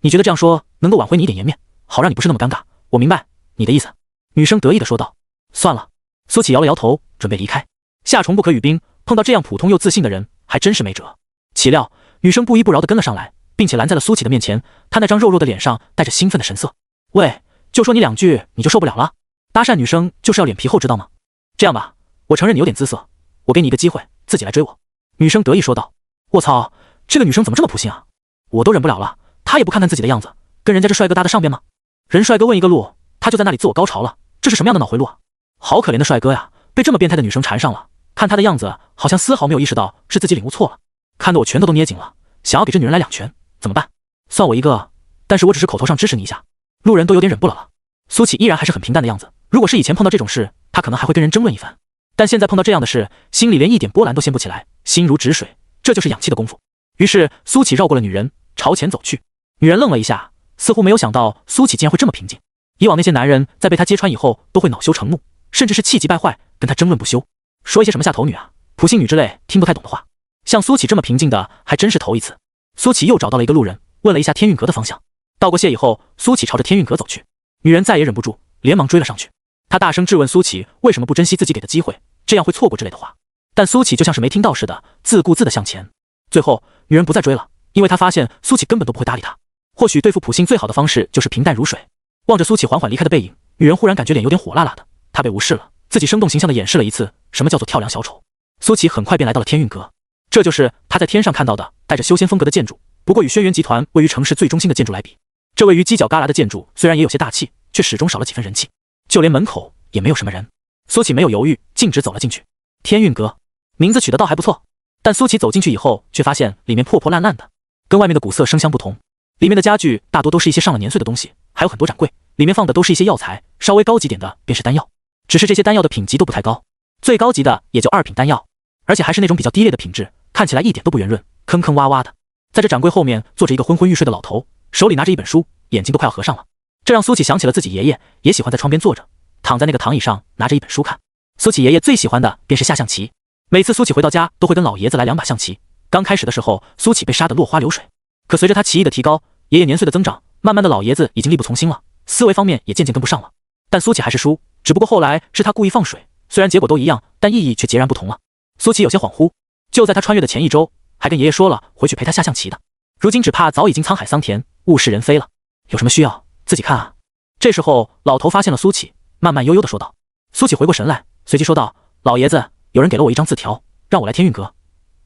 你觉得这样说能够挽回你一点颜面，好让你不是那么尴尬，我明白你的意思。女生得意地说道。算了。苏启摇了摇头，准备离开。夏虫不可语冰，碰到这样普通又自信的人还真是没辙。岂料女生不依不饶地跟了上来，并且拦在了苏启的面前，她那张肉肉的脸上带着兴奋的神色。喂，就说你2句你就受不了了？搭讪女生就是要脸皮厚知道吗？这样吧，我承认你有点姿色，我给你一个机会，自己来追我。女生得意说道。我操，这个女生怎么这么普信啊？我都忍不了了，她也不看看自己的样子，跟人家这帅哥搭得上边吗？人帅哥问一个路，她就在那里自我高潮了，这是什么样的脑回路啊？好可怜的帅哥呀，被这么变态的女生缠上了，看他的样子好像丝毫没有意识到是自己领悟错了，看得我拳头都捏紧了，想要给这女人来2拳，怎么办？算我一个，但是我只是口头上支持你一下。路人都有点忍不了了。苏启依然还是很平淡的样子，如果是以前碰到这种事，他可能还会跟人争论一番，但现在碰到这样的事，心里连一点波澜都掀不起来，心如止水，这就是养气的功夫。于是苏启绕过了女人，朝前走去。女人愣了一下，似乎没有想到苏启竟然会这么平静。以往那些男人在被他揭穿以后都会恼羞成怒，甚至是气急败坏，跟他争论不休，说一些什么下头女啊、普信女之类听不太懂的话。像苏启这么平静的还真是头一次。苏启又找到了一个路人，问了一下天韵阁的方向。道过谢以后，苏启朝着天韵阁走去。女人再也忍不住，连忙追了上去。她大声质问苏启为什么不珍惜自己给的机会，这样会错过之类的话。但苏启就像是没听到似的，自顾自地向前。最后女人不再追了，因为她发现苏启根本都不会搭理她。或许对付普信最好的方式就是平淡如水。望着苏启缓缓离开的背影，女人忽然感觉脸有点火辣辣的，她被无视了，自己生动形象地演示了一次什么叫做跳梁小丑。苏启很快便来到了天韵阁，这就是他在天上看到的带着修仙风格的建筑，不过与轩辕集团位于城市最中心的建筑来比，这位于犄角旮旯的建筑虽然也有些大气，却始终少了几分人气，就连门口也没有什么人。苏启没有犹豫，径直走了进去。天韵阁名字取得倒还不错，但苏启走进去以后，却发现里面破破烂烂的，跟外面的古色生香不同。里面的家具大多都是一些上了年岁的东西，还有很多展柜，里面放的都是一些药材，稍微高级点的便是丹药，只是这些丹药的品级都不太高，最高级的也就2品丹药，而且还是那种比较低劣的品质，看起来一点都不圆润，坑坑洼洼的。在这展柜后面坐着一个昏昏欲睡的老头，手里拿着一本书，眼睛都快要合上了。这让苏启想起了自己爷爷，也喜欢在窗边坐着，躺在那个躺椅上拿着一本书看。苏启爷爷最喜欢的便是下象棋，每次苏启回到家都会跟老爷子来2把象棋。刚开始的时候，苏启被杀得落花流水，可随着他棋艺的提高，爷爷年岁的增长，慢慢的老爷子已经力不从心了，思维方面也渐渐跟不上了。但苏启还是输，只不过后来是他故意放水，虽然结果都一样，但意义却截然不同了。苏启有些恍惚，就在他穿越的前一周，还跟爷爷说了回去陪他下象棋的，如今只怕早已经沧海桑田，物是人非了。有什么需要自己看啊。这时候老头发现了苏启，慢慢悠悠地说道。苏启回过神来，随即说道，老爷子，有人给了我一张字条，让我来天韵阁，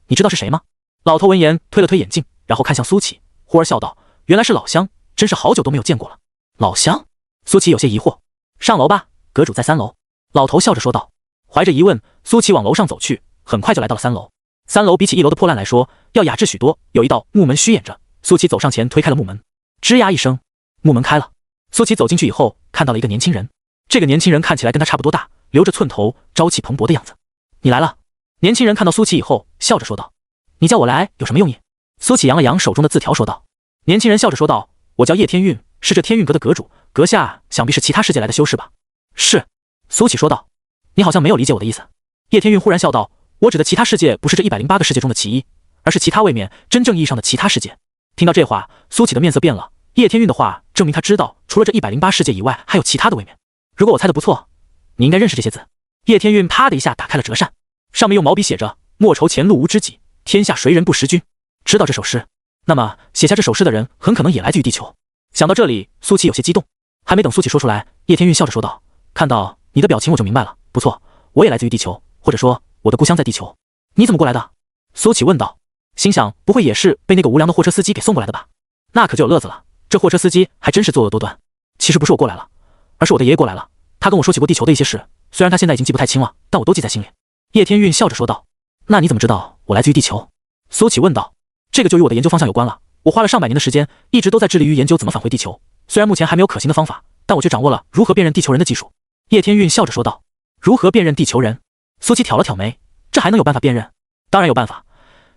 你知道是谁吗？老头闻言推了推眼镜，然后看向苏启，忽而笑道，原来是老乡，真是好久都没有见过了。老乡？苏启有些疑惑。上楼吧，阁主在3楼。老头笑着说道。怀着疑问，苏启往楼上走去，很快就来到了3楼。3楼比起1楼的破烂来说，要雅致许多，有一道木门虚掩着。苏启走上前推开了木门，吱呀一声，木门开了。苏启走进去以后，看到了一个年轻人。这个年轻人看起来跟他差不多大，留着寸头，朝气蓬勃的样子。你来了。年轻人看到苏启以后，笑着说道。你叫我来有什么用意？苏启扬了扬手中的字条说道。年轻人笑着说道，我叫叶天韵，是这天韵阁的阁主，阁下想必是其他世界来的修士吧？是。苏启说道。你好像没有理解我的意思。叶天韵忽然笑道，我指的其他世界不是这108个世界中的其一，而是其他位面真正意义上的其他世界。听到这话，苏启的面色变了。叶天韵的话证明他知道除了这108世界以外还有其他的位面。如果我猜的不错，你应该认识这些字。叶天韵啪的一下打开了折扇，上面用毛笔写着，莫愁前路无知己，天下谁人不识君。知道这首诗，那么写下这首诗的人很可能也来自于地球。想到这里，苏启有些激动。还没等苏启说出来，叶天韵笑着说道，看到你的表情我就明白了，不错，我也来自于地球，或者说我的故乡在地球。你怎么过来的？苏启问道，心想不会也是被那个无良的货车司机给送过来的吧？那可就有乐子了，这货车司机还真是作恶多端。其实不是我过来了，而是我的爷爷过来了，他跟我说起过地球的一些事，虽然他现在已经记不太清了，但我都记在心里。叶天韵笑着说道。那你怎么知道我来自于地球？苏启问道。这个就与我的研究方向有关了。我花了上百年的时间，一直都在致力于研究怎么返回地球。虽然目前还没有可行的方法，但我却掌握了如何辨认地球人的技术。叶天运笑着说道。如何辨认地球人？苏启挑了挑眉，这还能有办法辨认？当然有办法。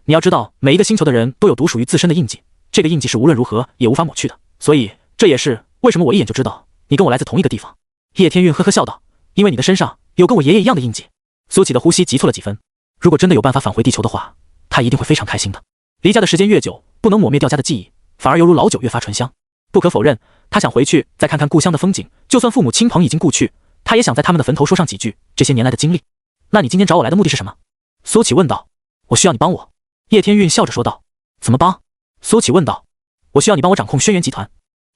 你要知道，每一个星球的人都有独属于自身的印记，这个印记是无论如何也无法抹去的。所以这也是为什么我一眼就知道你跟我来自同一个地方。叶天运呵呵笑道，因为你的身上有跟我爷爷一样的印记。苏启的呼吸急促了几分。如果真的有办法返回地球的话，他一定会非常开心的。离家的时间越久，不能抹灭掉家的记忆，反而犹如老酒越发醇香。不可否认，他想回去再看看故乡的风景，就算父母亲朋已经故去，他也想在他们的坟头说上几句这些年来的经历。那你今天找我来的目的是什么？苏启问道。我需要你帮我。叶天运笑着说道。怎么帮？苏启问道。我需要你帮我掌控轩辕集团。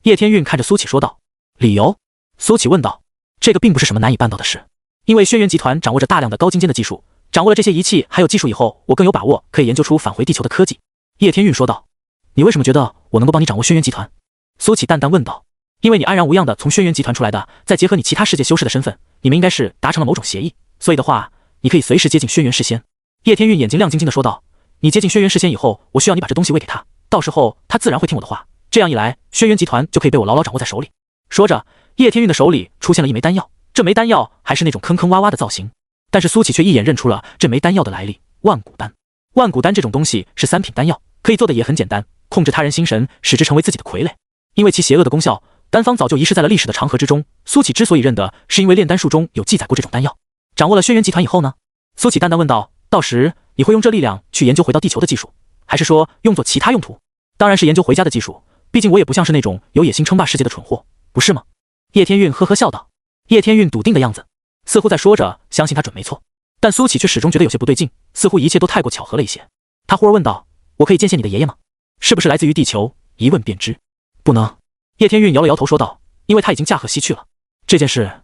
叶天运看着苏启说道。理由？苏启问道。这个并不是什么难以办到的事，因为轩辕集团掌握着大量的高精尖的技术，掌握了这些仪器还有技术以后，我更有把握可以研究出返回地球的科技。叶天运说道。你为什么觉得我能够帮你掌握轩辕集团？苏启淡淡问道。因为你安然无恙的从轩辕集团出来的，再结合你其他世界修士的身份，你们应该是达成了某种协议，所以的话，你可以随时接近轩辕世仙。叶天运眼睛亮晶晶的说道。你接近轩辕世仙以后，我需要你把这东西喂给他，到时候他自然会听我的话，这样一来，轩辕集团就可以被我牢牢掌握在手里。说着，叶天运的手里出现了一枚丹药，这枚丹药还是那种坑坑洼洼的造型，但是苏启却一眼认出了这枚丹药的来历——万古丹。万古丹这种东西是三品丹药，可以做的也很简单，控制他人心神，使之成为自己的傀儡。因为其邪恶的功效，丹方早就遗失在了历史的长河之中。苏启之所以认得，是因为炼丹术中有记载过这种丹药。掌握了轩辕集团以后呢？苏启淡淡问道。到时你会用这力量去研究回到地球的技术，还是说用作其他用途？当然是研究回家的技术，毕竟我也不像是那种有野心称霸世界的蠢货，不是吗？叶天运呵呵笑道。叶天运笃定的样子，似乎在说着相信他准没错，但苏启却始终觉得有些不对劲，似乎一切都太过巧合了一些。他忽而问道。我可以见见你的爷爷吗？是不是来自于地球？一问便知。不能。叶天运摇了摇头说道。因为他已经驾鹤西去了，这件事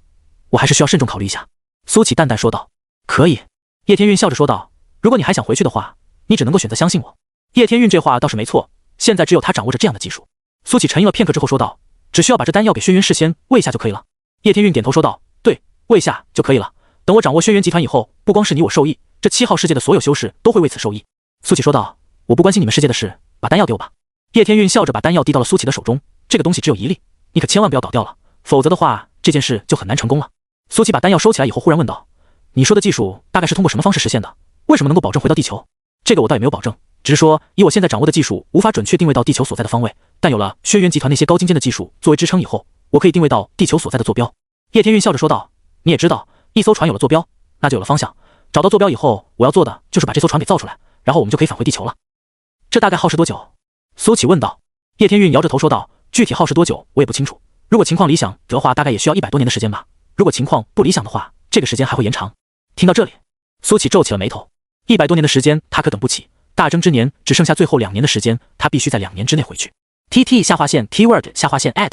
我还是需要慎重考虑一下。苏启淡淡说道。可以。叶天运笑着说道。如果你还想回去的话，你只能够选择相信我。叶天运这话倒是没错，现在只有他掌握着这样的技术。苏启沉吟了片刻之后说道。只需要把这丹药给轩辕世仙喂下就可以了。叶天运点头说道。对，喂下就可以了。等我掌握轩辕集团以后，不光是你我受益，这7号世界的所有修士都会为此受益。苏启说道。我不关心你们世界的事，把丹药给我吧。叶天运笑着把丹药递到了苏启的手中。这个东西只有一粒，你可千万不要搞掉了，否则的话这件事就很难成功了。苏启把丹药收起来以后忽然问道。你说的技术大概是通过什么方式实现的？为什么能够保证回到地球？这个我倒也没有保证，只是说以我现在掌握的技术无法准确定位到地球所在的方位，但有了轩辕集团那些高精尖的技术作为支撑以后，我可以定位到地球所在的坐标。叶天运笑着说道。你也知道，一艘船有了坐标，那就有了方向，找到坐标以后，我要做的就是把这艘船给造出来，然后我们就可以返回地球了。这大概耗时多久？苏启问道。叶天运摇着头说道。具体耗时多久我也不清楚，如果情况理想的话，大概也需要100多年的时间吧。如果情况不理想的话，这个时间还会延长。听到这里，苏启皱起了眉头。100多年的时间他可等不起，大征之年只剩下最后2年的时间，他必须在2年之内回去。TT 下划线 Keyword 下划线 Add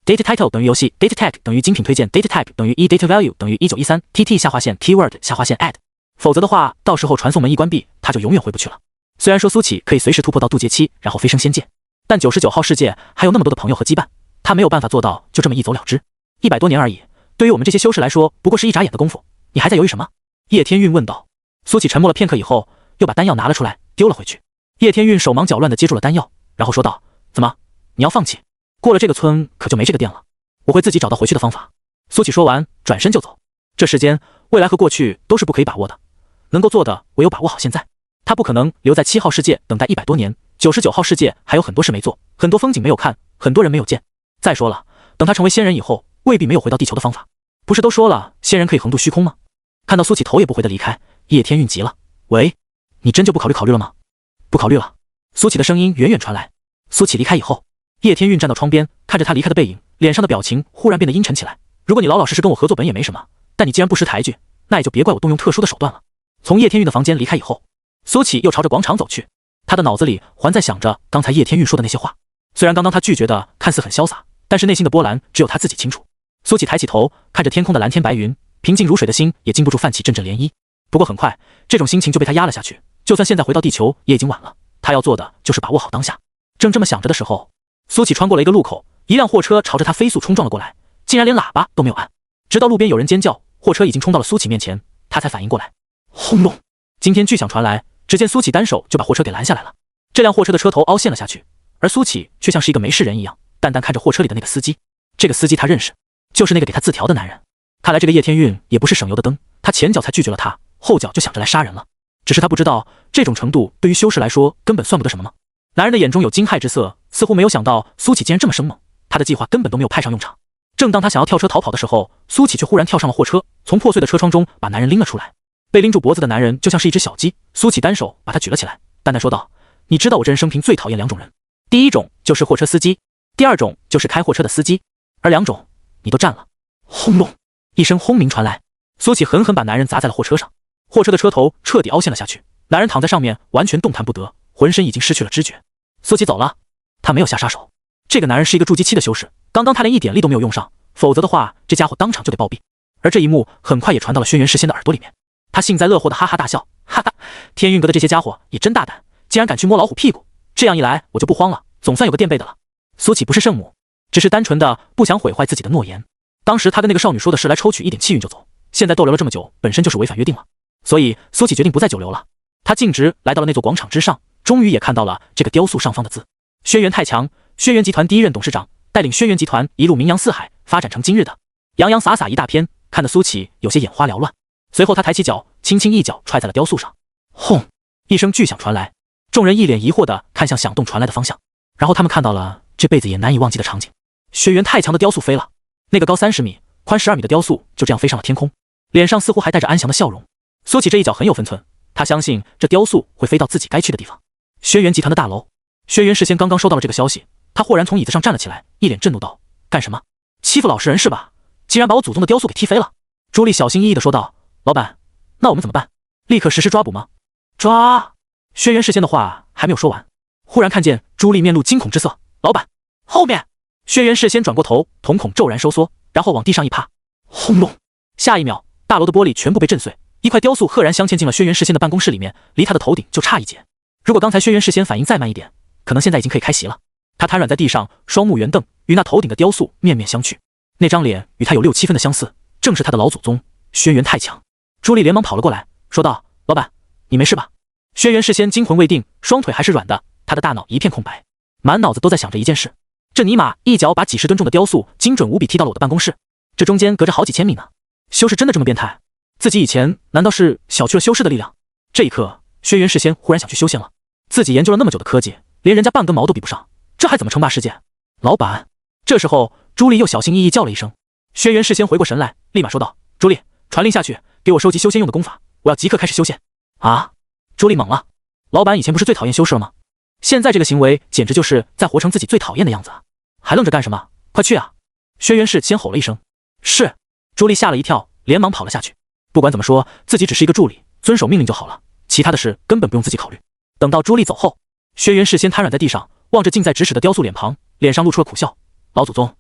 Data Title 等于游戏 Data Tag 等于精品推荐 Data Type 等于Data Value 等于1913 TT 下划线 Keyword 下划线 Add， 否则的话，到时候传送门一关闭，他就永远回不去了。虽然说苏启可以随时突破到渡劫期，然后飞升仙界，但99号世界还有那么多的朋友和羁绊，他没有办法做到就这么一走了之。100多年而已，对于我们这些修士来说，不过是一眨眼的功夫。你还在犹豫什么？叶天运问道。苏启沉默了片刻以后，又把丹药拿了出来，丢了回去。叶天运手忙脚乱地接住了丹药，然后说道：怎么，你要放弃？过了这个村可就没这个店了，我会自己找到回去的方法。苏启说完，转身就走。这世间，未来和过去都是不可以把握的，能够做的唯有把握好现在。他不可能留在7号世界等待100多年，99号世界还有很多事没做，很多风景没有看，很多人没有见。再说了，等他成为仙人以后，未必没有回到地球的方法。不是都说了，仙人可以横渡虚空吗？看到苏启头也不回的离开，叶天运急了：喂，你真就不考虑了吗？不考虑了。苏启的声音远远传来。苏启离开以后，叶天运站到窗边，看着他离开的背影，脸上的表情忽然变得阴沉起来。如果你老老实实跟我合作本也没什么，但你既然不识抬举，那也就别怪我动用特殊的手段了。从叶天运的房间离开以后，苏启又朝着广场走去，他的脑子里还在想着刚才叶天运说的那些话。虽然刚刚他拒绝的看似很潇洒，但是内心的波澜只有他自己清楚。苏启抬起头，看着天空的蓝天白云，平静如水的心也禁不住泛起阵阵涟漪。不过很快，这种心情就被他压了下去。就算现在回到地球，也已经晚了。他要做的就是把握好当下。正这么想着的时候，苏启穿过了一个路口，一辆货车朝着他飞速冲撞了过来，竟然连喇叭都没有按。直到路边有人尖叫，货车已经冲到了苏启面前，他才反应过来。轰隆！惊天巨响传来，只见苏启单手就把货车给拦下来了。这辆货车的车头凹陷了下去，而苏启却像是一个没事人一样，淡淡看着货车里的那个司机。这个司机他认识，就是那个给他字条的男人。看来这个叶天运也不是省油的灯，他前脚才拒绝了他，后脚就想着来杀人了。只是他不知道，这种程度对于修士来说根本算不得什么吗？男人的眼中有惊骇之色，似乎没有想到苏启竟然这么生猛，他的计划根本都没有派上用场。正当他想要跳车逃跑的时候，苏启却忽然跳上了货车，从破碎的车窗中把男人拎了出来。被拎住脖子的男人就像是一只小鸡，苏启单手把他举了起来，淡淡说道：“你知道我这人生平最讨厌两种人，第一种就是货车司机，第二种就是开货车的司机，而两种你都占了。”轰隆一声轰鸣传来，苏启狠狠把男人砸在了货车上，货车的车头彻底凹陷了下去，男人躺在上面完全动弹不得，浑身已经失去了知觉。苏启走了，他没有下杀手。这个男人是一个筑基期的修士，刚刚他连一点力都没有用上，否则的话这家伙当场就得暴毙。而这一幕很快也传到了轩辕世仙的耳朵里面，他幸灾乐祸的哈哈大笑，哈哈，天运阁的这些家伙也真大胆，竟然敢去摸老虎屁股，这样一来我就不慌了，总算有个垫背的了。苏启不是圣母，只是单纯的不想毁坏自己的诺言。当时他跟那个少女说的是来抽取一点气运就走，现在逗留了这么久，本身就是违反约定了，所以苏启决定不再久留了。他径直来到了那座广场之上，终于也看到了这个雕塑上方的字：轩辕太强，轩辕集团第一任董事长，带领轩辕集团一路名扬四海，发展成今日的。洋洋洒洒一大篇，看得苏启有些眼花缭乱。随后他抬起脚，轻轻一脚踹在了雕塑上，轰一声巨响传来，众人一脸疑惑地看向响动传来的方向，然后他们看到了这辈子也难以忘记的场景：轩辕太强的雕塑飞了，那个高30米、宽12米的雕塑就这样飞上了天空，脸上似乎还带着安详的笑容。苏启这一脚很有分寸，他相信这雕塑会飞到自己该去的地方。轩辕集团的大楼，轩辕世仙刚刚收到了这个消息，他豁然从椅子上站了起来，一脸震怒道：“干什么？欺负老实人是吧？竟然把我祖宗的雕塑给踢飞了！”朱莉小心翼翼地说道：“老板，那我们怎么办？立刻实施抓捕吗？”抓！轩辕世仙的话还没有说完，忽然看见朱莉面露惊恐之色：“老板，后面！”轩辕世仙转过头，瞳孔骤然收缩，然后往地上一趴，轰隆！下一秒，大楼的玻璃全部被震碎，一块雕塑赫然镶嵌进了轩辕世仙的办公室里面，离他的头顶就差一截。如果刚才轩辕世仙反应再慢一点，可能现在已经可以开席了。他瘫软在地上，双目圆瞪，与那头顶的雕塑面面相觑。那张脸与他有6、7分的相似，正是他的老祖宗轩辕太强。朱莉连忙跑了过来，说道：“老板，你没事吧？”轩辕世仙惊魂未定，双腿还是软的，他的大脑一片空白，满脑子都在想着一件事：这尼玛一脚把几10吨重的雕塑精准无比踢到了我的办公室，这中间隔着好几千米呢。修士真的这么变态？自己以前难道是小觑了修士的力量？这一刻，轩辕世仙忽然想去修仙了。自己研究了那么久的科技，连人家半根毛都比不上，这还怎么称霸世界？老板！这时候，朱莉又小心翼翼叫了一声。轩辕世仙回过神来，立马说道：“朱莉，传令下去，给我收集修仙用的功法，我要即刻开始修仙。”啊！朱莉懵了，老板以前不是最讨厌修士了吗？现在这个行为简直就是在活成自己最讨厌的样子啊！还愣着干什么？快去啊！轩辕世仙吼了一声。是。朱莉吓了一跳，连忙跑了下去。不管怎么说，自己只是一个助理，遵守命令就好了，其他的事根本不用自己考虑。等到朱莉走后，轩辕世仙瘫软在地上，望着近在咫尺的雕塑脸庞，脸上露出了苦笑：“老祖宗，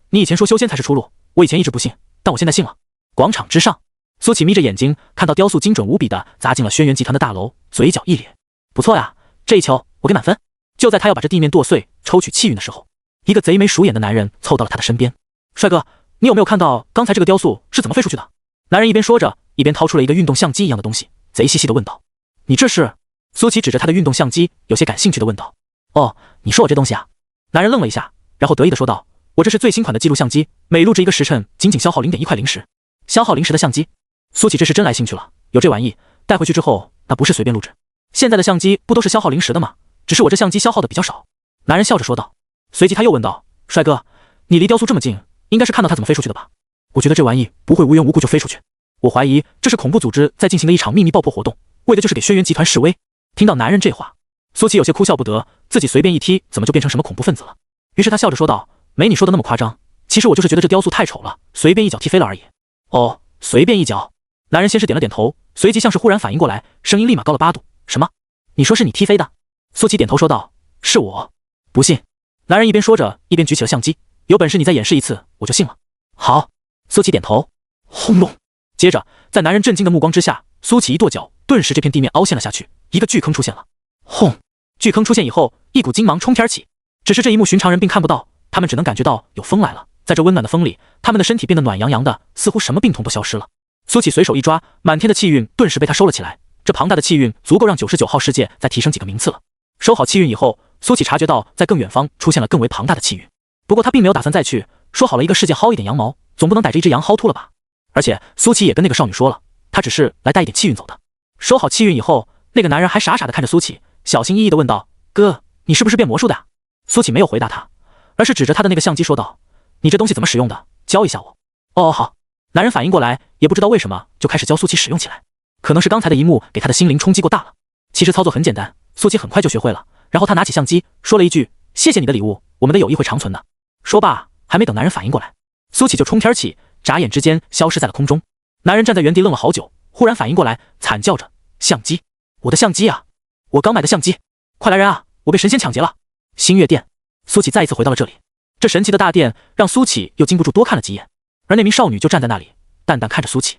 你以前说修仙才是出路，我以前一直不信，但我现在信了。”广场之上，苏启眯着眼睛看到雕塑精准无比的砸进了轩辕集团的大楼，嘴角一咧：“不错呀，这一球我给满分。”就在他要把这地面剁碎抽取气运的时候，一个贼眉鼠眼的男人凑到了他的身边：“帅哥，你有没有看到刚才这个雕塑是怎么飞出去的？”男人一边说着，一边掏出了一个运动相机一样的东西，贼兮兮地问道：“你这是？”苏启指着他的运动相机，有些感兴趣地问道：“哦，你说我这东西啊？”男人愣了一下，然后得意地说道：“我这是最新款的记录相机，每录制一个时辰，仅消耗0.1块零食。消耗零食的相机。”苏启这是真来兴趣了，有这玩意带回去之后，那不是随便录制。现在的相机不都是消耗零食的吗？只是我这相机消耗的比较少。男人笑着说道。随即他又问道：“帅哥，你离雕塑这么近，应该是看到它怎么飞出去的吧？我觉得这玩意不会无缘无故就飞出去，我怀疑这是恐怖组织在进行的一场秘密爆破活动，为的就是给轩辕集团示威。”听到男人这话，苏启有些哭笑不得，自己随便一踢，怎么就变成什么恐怖分子了？于是他笑着说道：“没你说的那么夸张，其实我就是觉得这雕塑太丑了，随便一脚踢飞了而已。”哦，随便一脚。男人先是点了点头，随即像是忽然反应过来，声音立马高了8度：“什么？你说是你踢飞的？”苏启点头说道：“是我。”不信。男人一边说着，一边举起了相机：“有本事你再演示一次，我就信了。”好。苏启点头。轰隆！接着，在男人震惊的目光之下，苏启一跺脚，顿时这片地面凹陷了下去，一个巨坑出现了。轰！巨坑出现以后，一股金芒冲天而起。只是这一幕寻常人并看不到，他们只能感觉到有风来了，在这温暖的风里，他们的身体变得暖洋洋的，似乎什么病痛都消失了。苏启随手一抓，满天的气运顿时被他收了起来，这庞大的气运足够让99号世界再提升几个名次了。收好气运以后，苏启察觉到在更远方出现了更为庞大的气运，不过他并没有打算再去，说好了一个世界薅一点羊毛，总不能逮着一只羊薅秃了吧。而且苏启也跟那个少女说了，他只是来带一点气运走的。收好气运以后，那个男人还傻傻的看着苏启，小心翼翼的问道：哥，你是不是变魔术的啊？苏启没有回答他，而是指着他的那个相机说道：你这东西怎么使用的，教一下我。哦，好。男人反应过来，也不知道为什么就开始教苏启使用起来，可能是刚才的一幕给他的心灵冲击过大了。其实操作很简单，苏启很快就学会了，然后他拿起相机说了一句：谢谢你的礼物，我们的友谊会长存的。说罢，还没等男人反应过来，苏启就冲天起，眨眼之间消失在了空中。男人站在原地愣了好久，忽然反应过来，惨叫着：相机，我的相机啊，我刚买的相机，快来人啊，我被神仙抢劫了。星月殿，苏启再一次回到了这里，这神奇的大殿让苏启又禁不住多看了几眼，而那名少女就站在那里，淡淡看着苏启。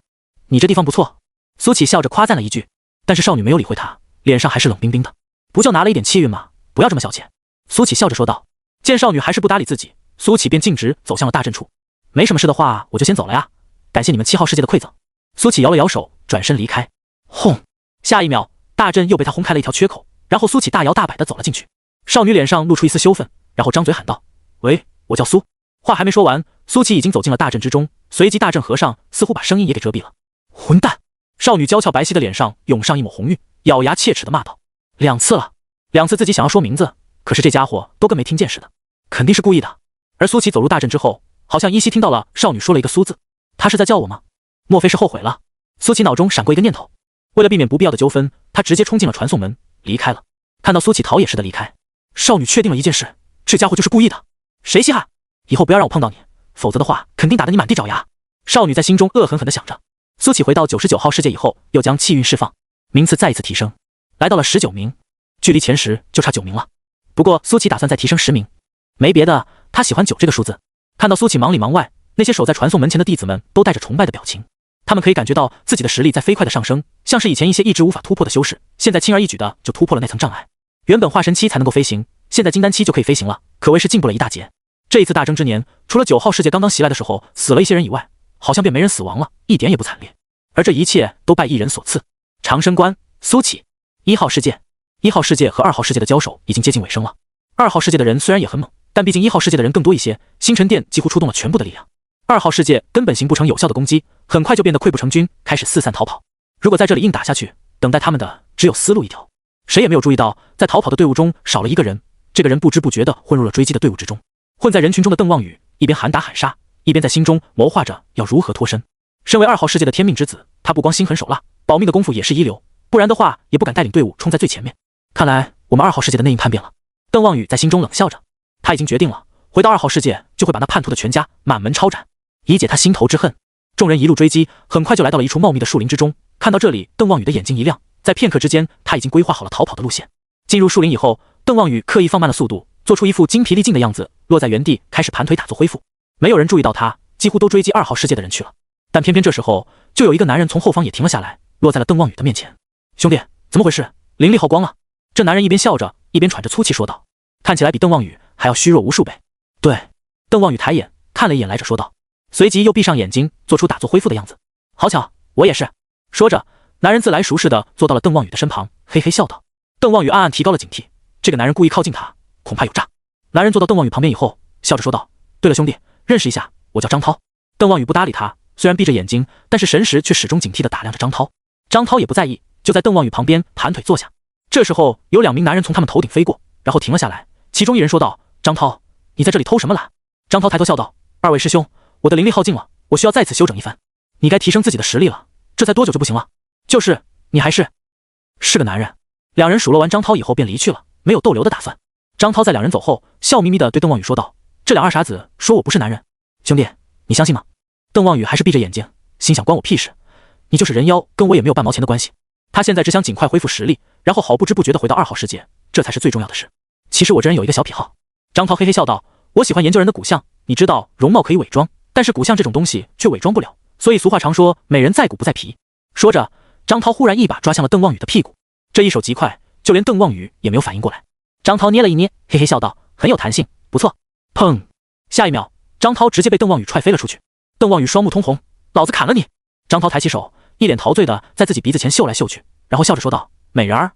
你这地方不错，苏启笑着夸赞了一句，但是少女没有理会他，脸上还是冷冰冰的。不就拿了一点气运吗？不要这么小气。苏启笑着说道。见少女还是不搭理自己，苏启便径直走向了大阵处。没什么事的话，我就先走了呀，感谢你们7号世界的馈赠。苏启摇了摇手，转身离开。轰！下一秒，大阵又被他轰开了一条缺口，然后苏启大摇大摆地走了进去。少女脸上露出一丝羞愤，然后张嘴喊道：喂，我叫苏。话还没说完，苏启已经走进了大阵之中，随即大阵合上，似乎把声音也给遮蔽了。混蛋！少女娇俏白皙的脸上涌上一抹红晕，咬牙切齿地骂道：2次了，2次自己想要说名字，可是这家伙都跟没听见似的，肯定是故意的。而苏启走入大阵之后，好像依稀听到了少女说了一个苏字，他是在叫我吗？莫非是后悔了？苏启脑中闪过一个念头，为了避免不必要的纠纷，他直接冲进了传送门，离开了。看到苏启逃也似的离开，少女确定了一件事，这家伙就是故意的。谁稀罕？以后不要让我碰到你，否则的话肯定打得你满地找牙。少女在心中恶狠狠地想着。苏启回到99号世界以后，又将气运释放，名次再一次提升，来到了19名，距离前10就差9名了。不过苏启打算再提升10名，没别的，他喜欢9这个数字。看到苏启忙里忙外，那些守在传送门前的弟子们都带着崇拜的表情，他们可以感觉到自己的实力在飞快的上升，像是以前一些一直无法突破的修士，现在轻而易举的就突破了那层障碍。原本化神期才能够飞行，现在金丹期就可以飞行了，可谓是进步了一大截。这一次大征之年，除了9号世界刚刚袭来的时候死了一些人以外，好像便没人死亡了，一点也不惨烈。而这一切都拜一人所赐。长生观，苏启。1号世界，1号世界和2号世界的交手已经接近尾声了。2号世界的人虽然也很猛，但毕竟1号世界的人更多一些，星辰殿几乎出动了全部的力量。2号世界根本行不成有效的攻击，很快就变得溃不成军，开始四散逃跑。如果在这里硬打下去，等待他们的只有死路一条。谁也没有注意到，在逃跑的队伍中少了一个人，这个人不知不觉地混入了追击的队伍之中。混在人群中的邓望宇一边喊打喊杀，一边在心中谋划着要如何脱身。身为2号世界的天命之子，他不光心狠手辣，保命的功夫也是一流，不然的话也不敢带领队伍冲在最前面。看来我们2号世界的内应叛变了。邓望宇在心中冷笑着，他已经决定了，回到2号世界就会把那叛徒的全家满门抄斩，以解他心头之恨。众人一路追击，很快就来到了一处茂密的树林之中。看到这里，邓望宇的眼睛一亮，在片刻之间，他已经规划好了逃跑的路线。进入树林以后，邓望宇刻意放慢了速度，做出一副精疲力尽的样子，落在原地开始盘腿打坐恢复。没有人注意到他，几乎都追击2号世界的人去了。但偏偏这时候，就有一个男人从后方也停了下来，落在了邓望宇的面前。兄弟，怎么回事？灵力耗光了。这男人一边笑着，一边喘着粗气说道，看起来比邓望宇还要虚弱无数倍。对，邓望宇抬眼看了一眼来者说道，随即又闭上眼睛，做出打坐恢复的样子。好巧，我也是。说着，男人自来熟似的坐到了邓望宇的身旁，嘿嘿笑道。邓望宇暗暗提高了警惕，这个男人故意靠近他，恐怕有诈。男人坐到邓望宇旁边以后，笑着说道，对了兄弟，认识一下，我叫张涛。邓望宇不搭理他，虽然闭着眼睛，但是神识却始终警惕地打量着张涛。张涛也不在意，就在邓望宇旁边盘腿坐下。这时候有2名男人从他们头顶飞过，然后停了下来，其中一人说道，张涛，你在这里偷什么懒？张涛抬头笑道，2位师兄，我的灵力耗尽了，我需要再次休整一番。你该提升自己的实力了，这才多久就不行了？就是你还是个男人。2人数落完张涛以后便离去了，没有逗留的打算。张涛在2人走后，笑眯眯地对邓望宇说道，这2二傻子说我不是男人，兄弟你相信吗？邓望宇还是闭着眼睛，心想关我屁事，你就是人妖，跟我也没有半毛钱的关系。他现在只想尽快恢复实力，然后好不知不觉地回到2号世界，这才是最重要的事。其实我这人有一个小癖好。张涛嘿嘿笑道，我喜欢研究人的骨相，你知道容貌可以伪装，但是骨相这种东西却伪装不了，所以俗话常说美人在骨不在皮。说着，张涛忽然一把抓向了邓望宇的屁股，这一手极快，就连邓望宇也没有反应过来。张涛捏了一捏，嘿嘿笑道，很有弹性，不错。砰！下一秒，张涛直接被邓望宇踹飞了出去。邓望宇双目通红，老子砍了你！张涛抬起手，一脸陶醉的在自己鼻子前嗅来嗅去，然后笑着说道：“美人儿，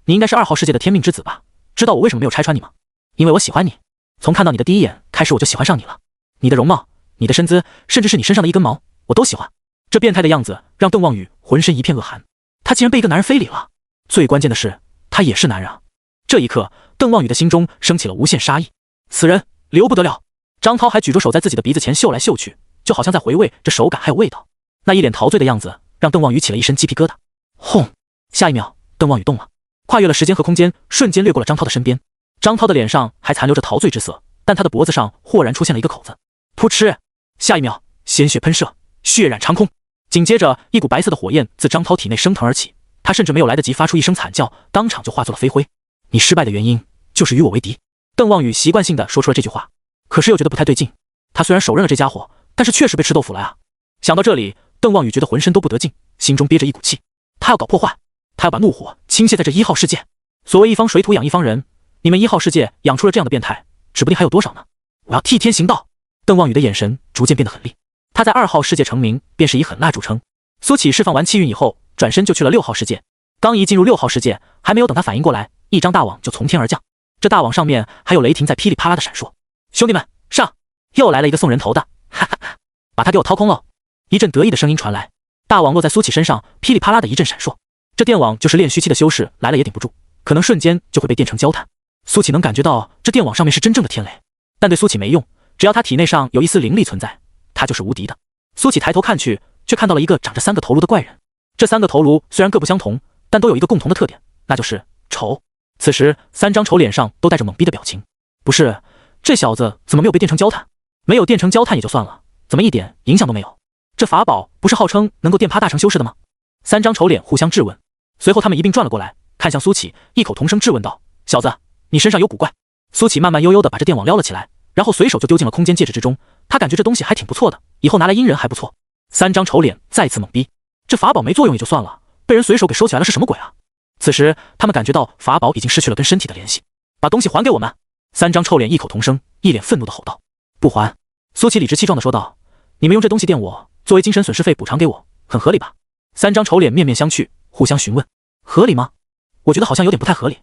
你应该是2号世界的天命之子吧？知道我为什么没有拆穿你吗？因为我喜欢你，从看到你的第一眼开始我就喜欢上你了。你的容貌，你的身姿，甚至是你身上的一根毛，我都喜欢。”这变态的样子让邓望宇浑身一片恶寒，他竟然被一个男人非礼了。最关键的是，他也是男人啊！这一刻，邓望宇的心中升起了无限杀意。此人留不得了。张涛还举着手在自己的鼻子前嗅来嗅去，就好像在回味这手感还有味道。那一脸陶醉的样子让邓望宇起了一身鸡皮疙瘩。轰！下一秒，邓望宇动了，跨越了时间和空间，瞬间掠过了张涛的身边。张涛的脸上还残留着陶醉之色，但他的脖子上豁然出现了一个口子。噗嗤！下一秒，鲜血喷射，血染长空。紧接着，一股白色的火焰自张涛体内升腾而起，他甚至没有来得及发出一声惨叫，当场就化作了飞灰。你失败的原因就是与我为敌。邓望宇习惯性的说出了这句话，可是又觉得不太对劲。他虽然手刃了这家伙，但是确实被吃豆腐了啊！想到这里，邓望宇觉得浑身都不得劲，心中憋着一股气。他要搞破坏，他要把怒火倾泻在这1号世界。所谓一方水土养一方人，你们1号世界养出了这样的变态，指不定还有多少呢！我要替天行道！邓望宇的眼神逐渐变得狠厉。他在2号世界成名，便是以狠辣著称。苏启释放完气运以后，转身就去了6号世界。刚一进入6号世界，还没有等他反应过来，一张大网就从天而降。这大网上面还有雷霆在噼里啪啦的闪烁。兄弟们，上！又来了一个送人头的，哈哈哈！把他给我掏空喽！一阵得意的声音传来，大网落在苏启身上，噼里啪啦的一阵闪烁。这电网就是炼虚期的修士来了也顶不住，可能瞬间就会被电成焦炭。苏启能感觉到这电网上面是真正的天雷，但对苏启没用，只要他体内上有一丝灵力存在，他就是无敌的。苏启抬头看去，却看到了一个长着3个头颅的怪人。这3个头颅虽然各不相同，但都有一个共同的特点，那就是丑。此时3张丑脸上都带着懵逼的表情。不是，这小子怎么没有被电成焦炭？没有电成焦炭也就算了，怎么一点影响都没有？这法宝不是号称能够电趴大成修士的吗？3张丑脸互相质问，随后他们一并转了过来，看向苏启，异口同声质问道：“小子，你身上有古怪？”苏启慢慢悠悠地把这电网撩了起来，然后随手就丢进了空间戒指之中。他感觉这东西还挺不错的，以后拿来阴人还不错。3张丑脸再次懵逼，这法宝没作用也就算了，被人随手给收起来了是什么鬼啊？此时他们感觉到法宝已经失去了跟身体的联系，把东西还给我们！3张臭脸异口同声，一脸愤怒地吼道：“不还！”苏琪理直气壮地说道：“你们用这东西电我，作为精神损失费补偿给我，很合理吧？”3张丑脸面面相觑，互相询问：“合理吗？我觉得好像有点不太合理。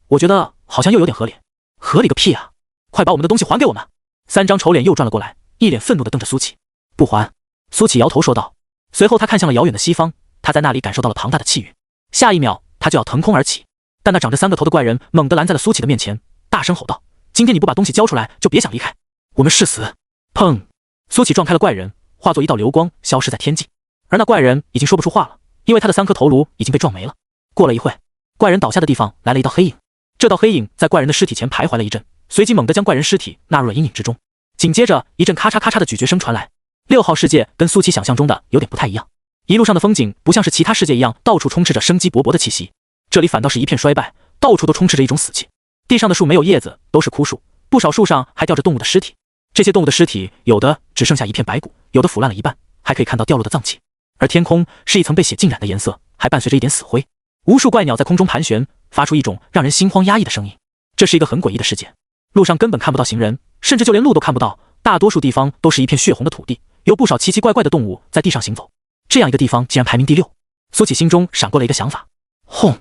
我觉得好像又有点合理。合理个屁啊！快把我们的东西还给我们！”3张丑脸又转了过来，一脸愤怒地瞪着苏琪：“不还！”苏琪摇头说道。随后他看向了遥远的西方，他在那里感受到了庞大的气运，下一秒他就要腾空而起，但那长着3个头的怪人猛地拦在了苏启的面前，大声吼道：“今天你不把东西交出来，就别想离开，我们誓死！”砰！苏启撞开了怪人，化作一道流光消失在天际。而那怪人已经说不出话了，因为他的3颗头颅已经被撞没了。过了一会，怪人倒下的地方来了一道黑影，这道黑影在怪人的尸体前徘徊了一阵，随即猛地将怪人尸体纳入了阴影之中。紧接着一阵咔嚓咔嚓的咀嚼声传来。6号世界跟苏琪想象中的有点不太一样，一路上的风景不像是其他世界一样到处充斥着生机勃勃的气息，这里反倒是一片衰败，到处都充斥着一种死气。地上的树没有叶子，都是枯树，不少树上还吊着动物的尸体，这些动物的尸体有的只剩下一片白骨，有的腐烂了一半，还可以看到掉落的脏器。而天空是一层被血浸染的颜色，还伴随着一点死灰。无数怪鸟在空中盘旋，发出一种让人心慌压抑的声音。这是一个很诡异的世界，路上根本看不到行人，甚至就连路都看不到，大多数地方都是一片血红的土地，有不少奇奇怪怪的动物在地上行走。这样一个地方竟然排名第6，苏启心中闪过了一个想法。轰！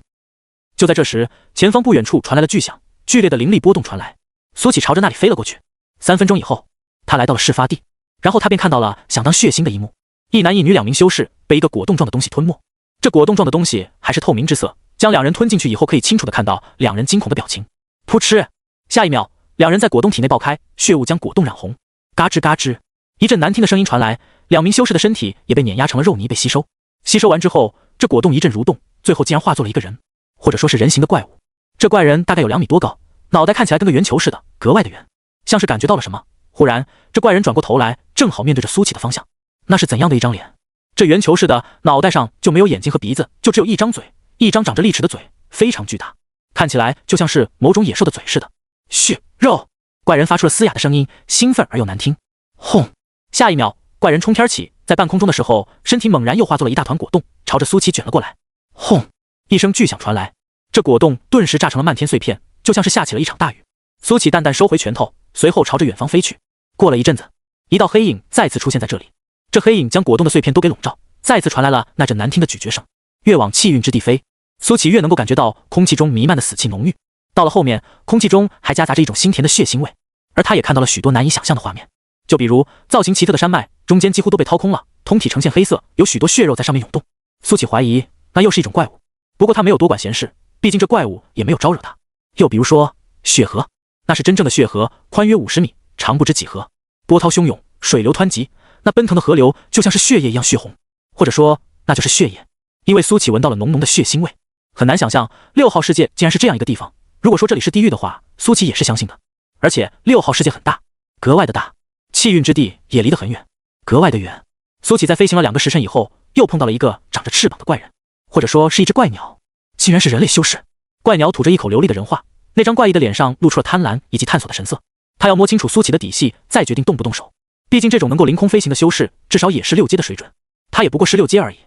就在这时，前方不远处传来了巨响，剧烈的灵力波动传来，苏启朝着那里飞了过去。3分钟以后，他来到了事发地，然后他便看到了相当血腥的一幕：一男一女2名修士被一个果冻状的东西吞没，这果冻状的东西还是透明之色，将2人吞进去以后，可以清楚地看到2人惊恐的表情。噗嗤！下一秒，2人在果冻体内爆开，血雾将果冻染红。嘎吱嘎吱，一阵难听的声音传来，2名修士的身体也被碾压成了肉泥被吸收。吸收完之后，这果冻一阵蠕动，最后竟然化作了一个人，或者说是人形的怪物。这怪人大概有2米多高，脑袋看起来跟个圆球似的，格外的圆。像是感觉到了什么，忽然这怪人转过头来，正好面对着苏启的方向。那是怎样的一张脸？这圆球似的脑袋上就没有眼睛和鼻子，就只有一张嘴，一张长着利齿的嘴，非常巨大，看起来就像是某种野兽的嘴似的。血肉！怪人发出了嘶哑的声音，兴奋而又难听。轰！下一秒，怪人冲天起，在半空中的时候，身体猛然又化作了一大团果冻，朝着苏琪卷了过来。轰！一声巨响传来，这果冻顿时炸成了漫天碎片，就像是下起了一场大雨。苏琪淡淡收回拳头，随后朝着远方飞去。过了一阵子，一道黑影再次出现在这里，这黑影将果冻的碎片都给笼罩，再次传来了那阵难听的咀嚼声。越往气运之地飞，苏琪越能够感觉到空气中弥漫的死气浓郁，到了后面，空气中还夹杂着一种腥甜的血腥味，而他也看到了许多难以想象的画面，就比如造型奇特的山脉，中间几乎都被掏空了，通体呈现黑色，有许多血肉在上面涌动。苏琪怀疑那又是一种怪物，不过他没有多管闲事，毕竟这怪物也没有招惹他。又比如说血河，那是真正的血河，宽约50米，长不知几何，波涛汹涌，水流湍急，那奔腾的河流就像是血液一样血红，或者说那就是血液，因为苏琪闻到了浓浓的血腥味。很难想象6号世界竟然是这样一个地方，如果说这里是地狱的话，苏琪也是相信的。而且6号世界很大，格外的大，气运之地也离得很远，格外的远。苏琪在飞行了2个时辰以后，又碰到了一个长着翅膀的怪人，或者说是一只怪鸟，竟然是人类修士。怪鸟吐着一口流利的人话，那张怪异的脸上露出了贪婪以及探索的神色。他要摸清楚苏琪的底细，再决定动不动手。毕竟这种能够凌空飞行的修士，至少也是6阶的水准，他也不过是6阶而已。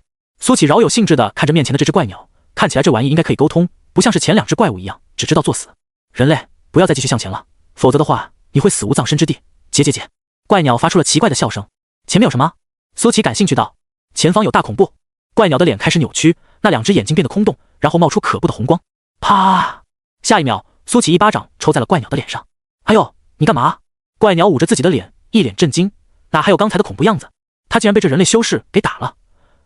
苏琪饶有兴致地看着面前的这只怪鸟，看起来这玩意应该可以沟通，不像是前2只怪物一样只知道作死。人类，不要再继续向前了，否则的话你会死无葬身之地。解。怪鸟发出了奇怪的笑声。前面有什么？苏琪感兴趣道。前方有大恐怖。怪鸟的脸开始扭曲，那2只眼睛变得空洞，然后冒出可怖的红光。啪！下一秒，苏琪一巴掌抽在了怪鸟的脸上。哎呦，你干嘛？怪鸟捂着自己的脸，一脸震惊，哪还有刚才的恐怖样子？他竟然被这人类修士给打了，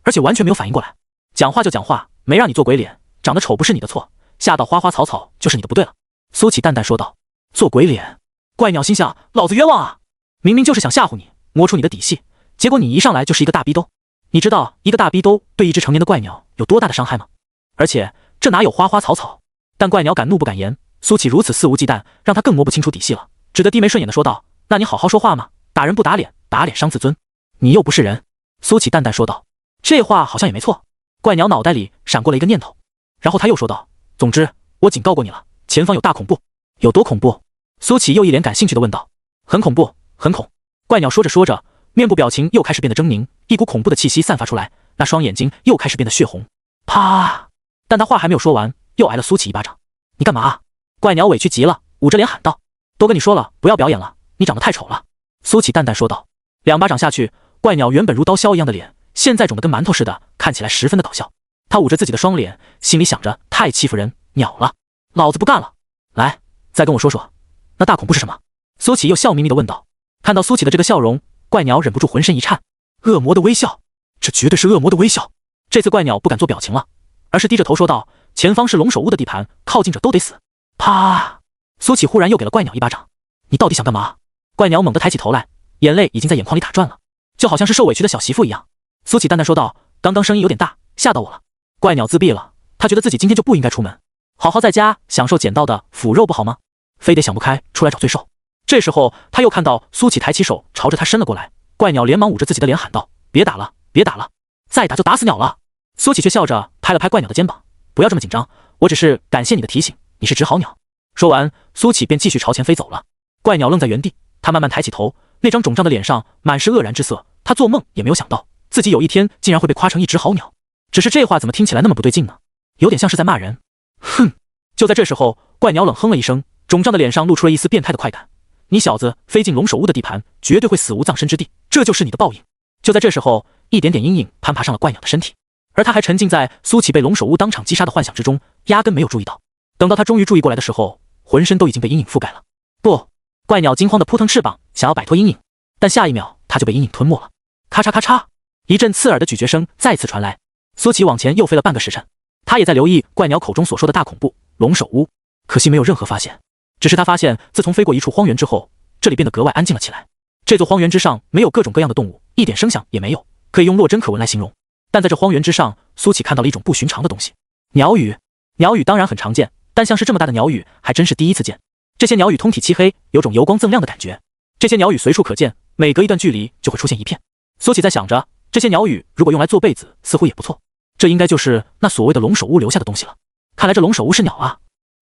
而且完全没有反应过来。讲话就讲话，没让你做鬼脸，长得丑不是你的错，吓到花花草草就是你的不对了。苏琪淡淡说道。做鬼脸？怪鸟心想，老子冤枉啊！明明就是想吓唬你，摸出你的底细，结果你一上来就是一个大逼兜。你知道一个大逼兜对一只成年的怪鸟有多大的伤害吗？而且这哪有花花草草？但怪鸟敢怒不敢言，苏琪如此肆无忌惮，让他更摸不清楚底细了，只得低眉顺眼的说道：那你好好说话嘛，打人不打脸，打脸伤自尊，你又不是人。苏琪淡淡说道。这话好像也没错。怪鸟脑袋里闪过了一个念头，然后他又说道：总之我警告过你了，前方有大恐怖。有多恐怖？苏琪又一脸感兴趣的问道。很恐怖，很恐。怪鸟说着说着，面部表情又开始变得狰狞，一股恐怖的气息散发出来，那双眼睛又开始变得血红。啪！但他话还没有说完，又挨了苏琪一巴掌。你干嘛？怪鸟委屈极了，捂着脸喊道。都跟你说了不要表演了，你长得太丑了。苏琪淡淡说道。2巴掌下去，怪鸟原本如刀削一样的脸，现在肿得跟馒头似的，看起来十分的搞笑。他捂着自己的双脸，心里想着太欺负人，鸟了，老子不干了。来，再跟我说说，那大恐怖是什么？苏琪又笑眯眯地问道。看到苏琪的这个笑容，怪鸟忍不住浑身一颤。恶魔的微笑，这绝对是恶魔的微笑。这次怪鸟不敢做表情了，而是低着头说道：前方是龙首屋的地盘，靠近者都得死。啪！苏琪忽然又给了怪鸟一巴掌。你到底想干嘛？怪鸟猛地抬起头来，眼泪已经在眼眶里打转了，就好像是受委屈的小媳妇一样。苏琪淡淡说道：刚刚声音有点大，吓到我了。怪鸟自闭了，他觉得自己今天就不应该出门，好好在家享受捡到的腐肉不好吗？非得想不开出来找罪受。这时候他又看到苏琪抬起手朝着他伸了过来，怪鸟连忙捂着自己的脸喊道：别打了，别打了，再打就打死鸟了。苏琪却笑着拍了拍怪鸟的肩膀：不要这么紧张，我只是感谢你的提醒，你是只好鸟。说完，苏琪便继续朝前飞走了。怪鸟愣在原地，他慢慢抬起头，那张肿胀的脸上满是愕然之色。他做梦也没有想到，自己有一天竟然会被夸成一只好鸟。只是这话怎么听起来那么不对劲呢？有点像是在骂人。哼！就在这时候，怪鸟冷哼了一声，肿胀的脸上露出了一丝变态的快感。你小子飞进龙首屋的地盘，绝对会死无葬身之地，这就是你的报应。就在这时候，一点点阴影攀爬上了怪鸟的身体，而他还沉浸在苏琪被龙首屋当场击杀的幻想之中，压根没有注意到。等到他终于注意过来的时候，浑身都已经被阴影覆盖了。不！怪鸟惊慌地扑腾翅膀，想要摆脱阴影，但下一秒他就被阴影吞没了。咔嚓咔嚓，一阵刺耳的咀嚼声再次传来。苏琪往前又飞了半个时辰，他也在留意怪鸟口中所说的大恐怖龙首屋，可惜没有任何发现。只是他发现，自从飞过一处荒原之后，这里变得格外安静了起来。这座荒原之上没有各种各样的动物，一点声响也没有，可以用落针可闻来形容。但在这荒原之上，苏琪看到了一种不寻常的东西——鸟语。鸟语当然很常见，但像是这么大的鸟语还真是第一次见。这些鸟语通体漆黑，有种油光锃亮的感觉。这些鸟语随处可见，每隔一段距离就会出现一片。苏琪在想着，这些鸟语如果用来做被子，似乎也不错。这应该就是那所谓的龙首屋留下的东西了。看来这龙首屋是鸟啊！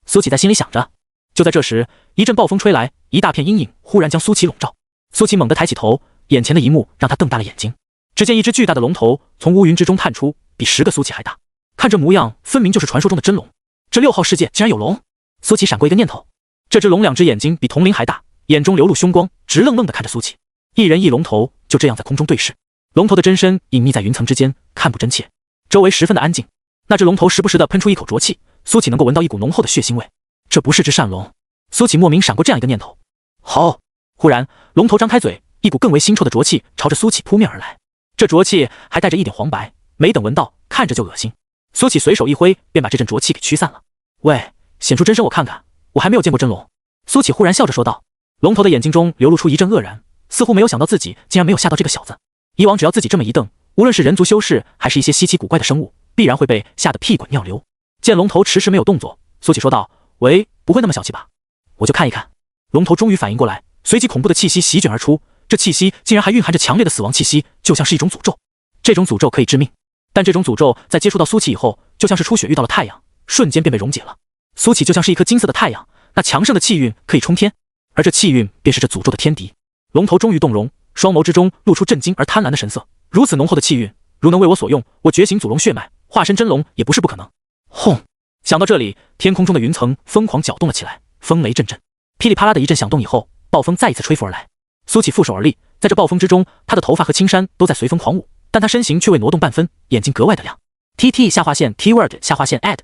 苏琪在心里想着。就在这时，一阵暴风吹来，一大片阴影忽然将苏琪笼罩。苏琪猛地抬起头，眼前的一幕让他瞪大了眼睛。只见一只巨大的龙头从乌云之中探出，比10个苏琪还大。看这模样，分明就是传说中的真龙。这6号世界竟然有龙！苏琪闪过一个念头，这只龙2只眼睛比铜铃还大，眼中流露凶光，直愣愣地看着苏琪。一人一龙头就这样在空中对视。龙头的真身隐匿在云层之间，看不真切。周围十分的安静。那只龙头时不时地喷出一口浊气，苏起能够闻到一股浓厚的血腥味。这不是只善龙，苏起莫名闪过这样一个念头。好！忽然，龙头张开嘴，一股更为腥臭的浊气朝着苏起扑面而来。这浊气还带着一点黄白，没等闻到，看着就恶心。苏起随手一挥，便把这阵浊气给驱散了。喂，显出真身我看看，我还没有见过真龙。苏起忽然笑着说道。龙头的眼睛中流露出一阵愕然，似乎没有想到自己竟然没有吓到这个小子。以往只要自己这么一瞪，无论是人族修士还是一些稀奇古怪的生物，必然会被吓得屁滚尿流。见龙头迟迟没有动作，苏起说道：“喂，不会那么小气吧？我就看一看。”龙头终于反应过来，随即恐怖的气息席卷而出，这气息竟然还蕴含着强烈的死亡气息，就像是一种诅咒。这种诅咒可以致命，但这种诅咒在接触到苏起以后，就像是初雪遇到了太阳，瞬间便被溶解了。苏起就像是一颗金色的太阳，那强盛的气运可以冲天，而这气运便是这诅咒的天敌。龙头终于动容，双眸之中露出震惊而贪婪的神色。如此浓厚的气运，如能为我所用，我觉醒祖龙血脉，化身真龙也不是不可能。轰！想到这里，天空中的云层疯狂搅动了起来，风雷阵阵，噼里啪啦的一阵响动以后，暴风再一次吹拂而来。苏起负手而立，在这暴风之中，他的头发和青衫都在随风狂舞，但他身形却未挪动半分，眼睛格外的亮。TT 下划线 Keyword 下划线 Add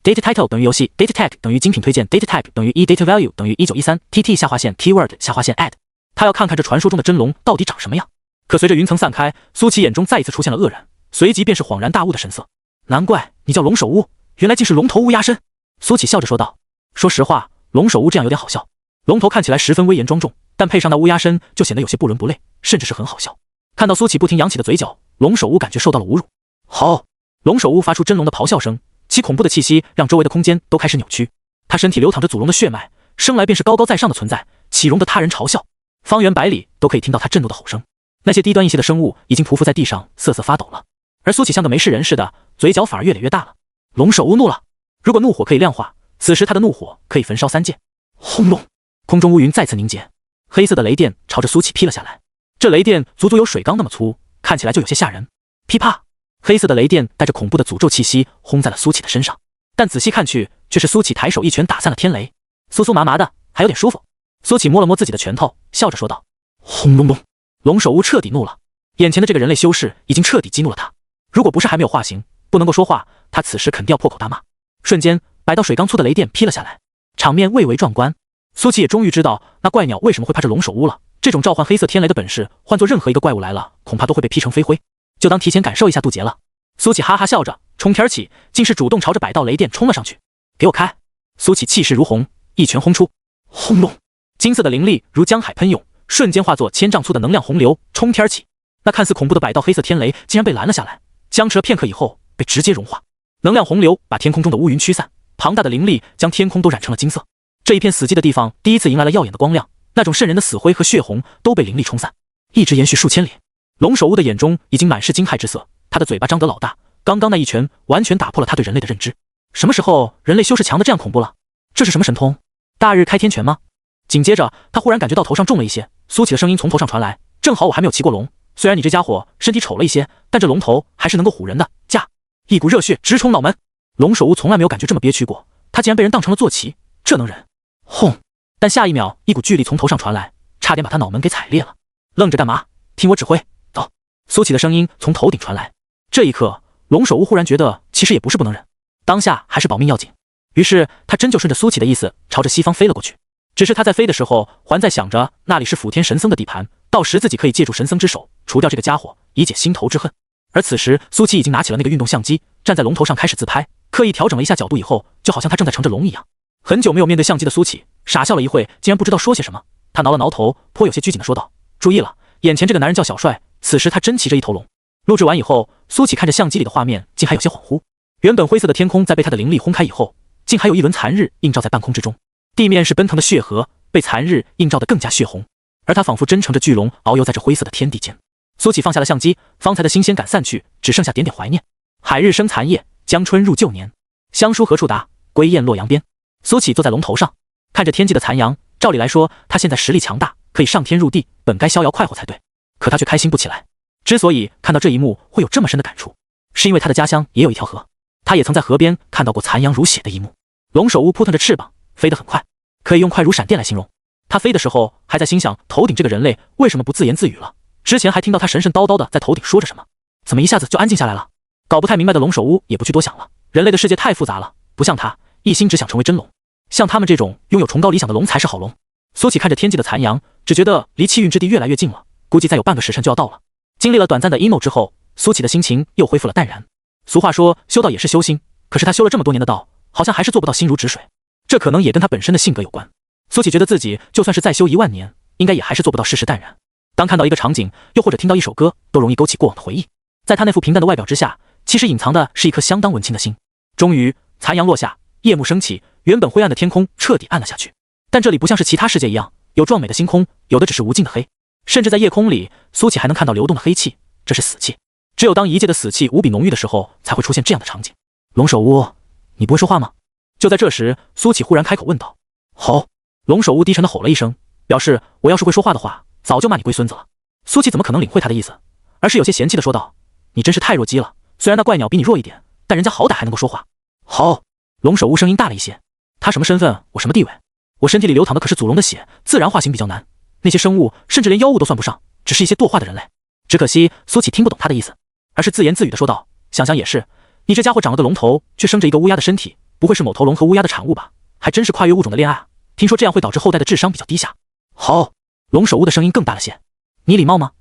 Data Title 等于游戏 Data Tag 等于精品推荐 Data Tag 等于 Data Value 等于1913 TT 下划线 Keyword 下划线 Add。他要看看这传说中的真龙到底长什么样。可随着云层散开，苏起眼中再一次出现了愕然，随即便是恍然大悟的神色。难怪你叫龙首乌，原来竟是龙头乌鸦身。苏起笑着说道。说实话，龙首乌这样有点好笑。龙头看起来十分威严庄重，但配上那乌鸦身就显得有些不伦不类，甚至是很好笑。看到苏起不停扬起的嘴角，龙首乌感觉受到了侮辱。好！龙首乌发出真龙的咆哮声，其恐怖的气息让周围的空间都开始扭曲。他身体流淌着祖龙的血脉，生来便是高高在上的存在，岂容得他人嘲笑。方圆百里都可以听到他震怒的吼声。那些低端一些的生物已经匍匐在地上瑟瑟发抖了，而苏起像个没事人似的，嘴角反而越垒越大了。龙首乌怒了，如果怒火可以量化，此时他的怒火可以焚烧三界。轰隆！空中乌云再次凝结，黑色的雷电朝着苏起劈了下来。这雷电足足有水缸那么粗，看起来就有些吓人。噼啪！黑色的雷电带着恐怖的诅咒气息轰在了苏起的身上，但仔细看去，却是苏起抬手一拳打散了天雷，酥酥麻麻的，还有点舒服。苏起摸了摸自己的拳头，笑着说道：“轰隆隆！”龙首乌彻底怒了，眼前的这个人类修士已经彻底激怒了他。如果不是还没有化形，不能够说话，他此时肯定要破口大骂。瞬间，百道水缸粗的雷电劈了下来，场面蔚为壮观。苏起也终于知道那怪鸟为什么会怕这龙首乌了。这种召唤黑色天雷的本事，换做任何一个怪物来了，恐怕都会被劈成飞灰。就当提前感受一下渡劫了。苏起哈哈笑着，冲天起，竟是主动朝着百道雷电冲了上去。给我开！苏起气势如虹，一拳轰出，轰隆！金色的灵力如江海喷涌，瞬间化作1000丈粗的能量洪流，冲天起。那看似恐怖的百道黑色天雷竟然被拦了下来，僵持了片刻以后被直接融化。能量洪流把天空中的乌云驱散，庞大的灵力将天空都染成了金色。这一片死寂的地方第一次迎来了耀眼的光亮，那种渗人的死灰和血红都被灵力冲散，一直延续数千里。龙首乌的眼中已经满是惊骇之色，他的嘴巴张得老大，刚刚那一拳完全打破了他对人类的认知。什么时候人类修士强得这样恐怖了？这是什么神通？大日开天拳吗？紧接着他忽然感觉到头上重了一些，苏起的声音从头上传来：“正好我还没有骑过龙，虽然你这家伙身体丑了一些，但这龙头还是能够唬人的。”驾！一股热血直冲脑门。龙首乌从来没有感觉这么憋屈过，他竟然被人当成了坐骑，这能忍？轰！但下一秒一股巨力从头上传来，差点把他脑门给踩裂了。愣着干嘛？听我指挥，走！苏起的声音从头顶传来。这一刻，龙首乌忽然觉得其实也不是不能忍，当下还是保命要紧。于是他真就顺着苏起的意思朝着西方飞了过去。只是他在飞的时候，还在想着那里是辅天神僧的地盘，到时自己可以借助神僧之手除掉这个家伙，以解心头之恨。而此时苏起已经拿起了那个运动相机，站在龙头上开始自拍，刻意调整了一下角度以后，就好像他正在乘着龙一样。很久没有面对相机的苏起傻笑了一会，竟然不知道说些什么。他挠了挠头，颇有些拘谨地说道：“注意了，眼前这个男人叫小帅，此时他真骑着一头龙。”录制完以后，苏起看着相机里的画面，竟还有些恍惚。原本灰色的天空在被他的灵力轰开以后，竟还有一轮残日映照在半空之中，地面是奔腾的血河，被残日映照得更加血红，而他仿佛真乘着巨龙遨游在这灰色的天地间。苏起放下了相机，方才的新鲜感散去，只剩下点点怀念。海日生残夜，江春入旧年。乡书何处达？归雁洛阳边。苏起坐在龙头上，看着天际的残阳，照理来说，他现在实力强大，可以上天入地，本该逍遥快活才对，可他却开心不起来。之所以看到这一幕会有这么深的感触，是因为他的家乡也有一条河，他也曾在河边看到过残阳如血的一幕。龙首乌扑腾着翅膀，飞得很快，可以用快如闪电来形容。他飞的时候还在心想，头顶这个人类为什么不自言自语了？之前还听到他神神叨叨的在头顶说着什么，怎么一下子就安静下来了？搞不太明白的龙首乌也不去多想了，人类的世界太复杂了，不像他一心只想成为真龙，像他们这种拥有崇高理想的龙才是好龙。苏起看着天际的残阳，只觉得离气运之地越来越近了，估计再有半个时辰就要到了。经历了短暂的 emo 之后，苏起的心情又恢复了淡然。俗话说修道也是修心，可是他修了这么多年的道，好像还是做不到心如止水，这可能也跟他本身的性格有关。苏起觉得自己就算是再修10000年，应该也还是做不到世事淡然。当看到一个场景，又或者听到一首歌，都容易勾起过往的回忆。在他那副平淡的外表之下，其实隐藏的是一颗相当文青的心。终于，残阳落下，夜幕升起，原本灰暗的天空彻底暗了下去。但这里不像是其他世界一样，有壮美的星空，有的只是无尽的黑。甚至在夜空里，苏起还能看到流动的黑气，这是死气。只有当一界的死气无比浓郁的时候，才会出现这样的场景。龙首乌，你不会说话吗？就在这时，苏起忽然开口问道。吼！龙首乌低沉的吼了一声，表示我要是会说话的话，早就骂你龟孙子了。苏起怎么可能领会他的意思，而是有些嫌弃的说道：你真是太弱鸡了，虽然那怪鸟比你弱一点，但人家好歹还能够说话。吼！龙首乌声音大了一些，他什么身份，我什么地位？我身体里流淌的可是祖龙的血，自然化形比较难。那些生物甚至连妖物都算不上，只是一些堕化的人类。只可惜苏起听不懂他的意思，而是自言自语的说道：想想也是，你这家伙长了个龙头，却生着一个乌鸦的身体，不会是某头龙和乌鸦的产物吧？还真是跨越物种的恋爱啊！听说这样会导致后代的智商比较低下。好，龙首乌的声音更大了些。你礼貌吗？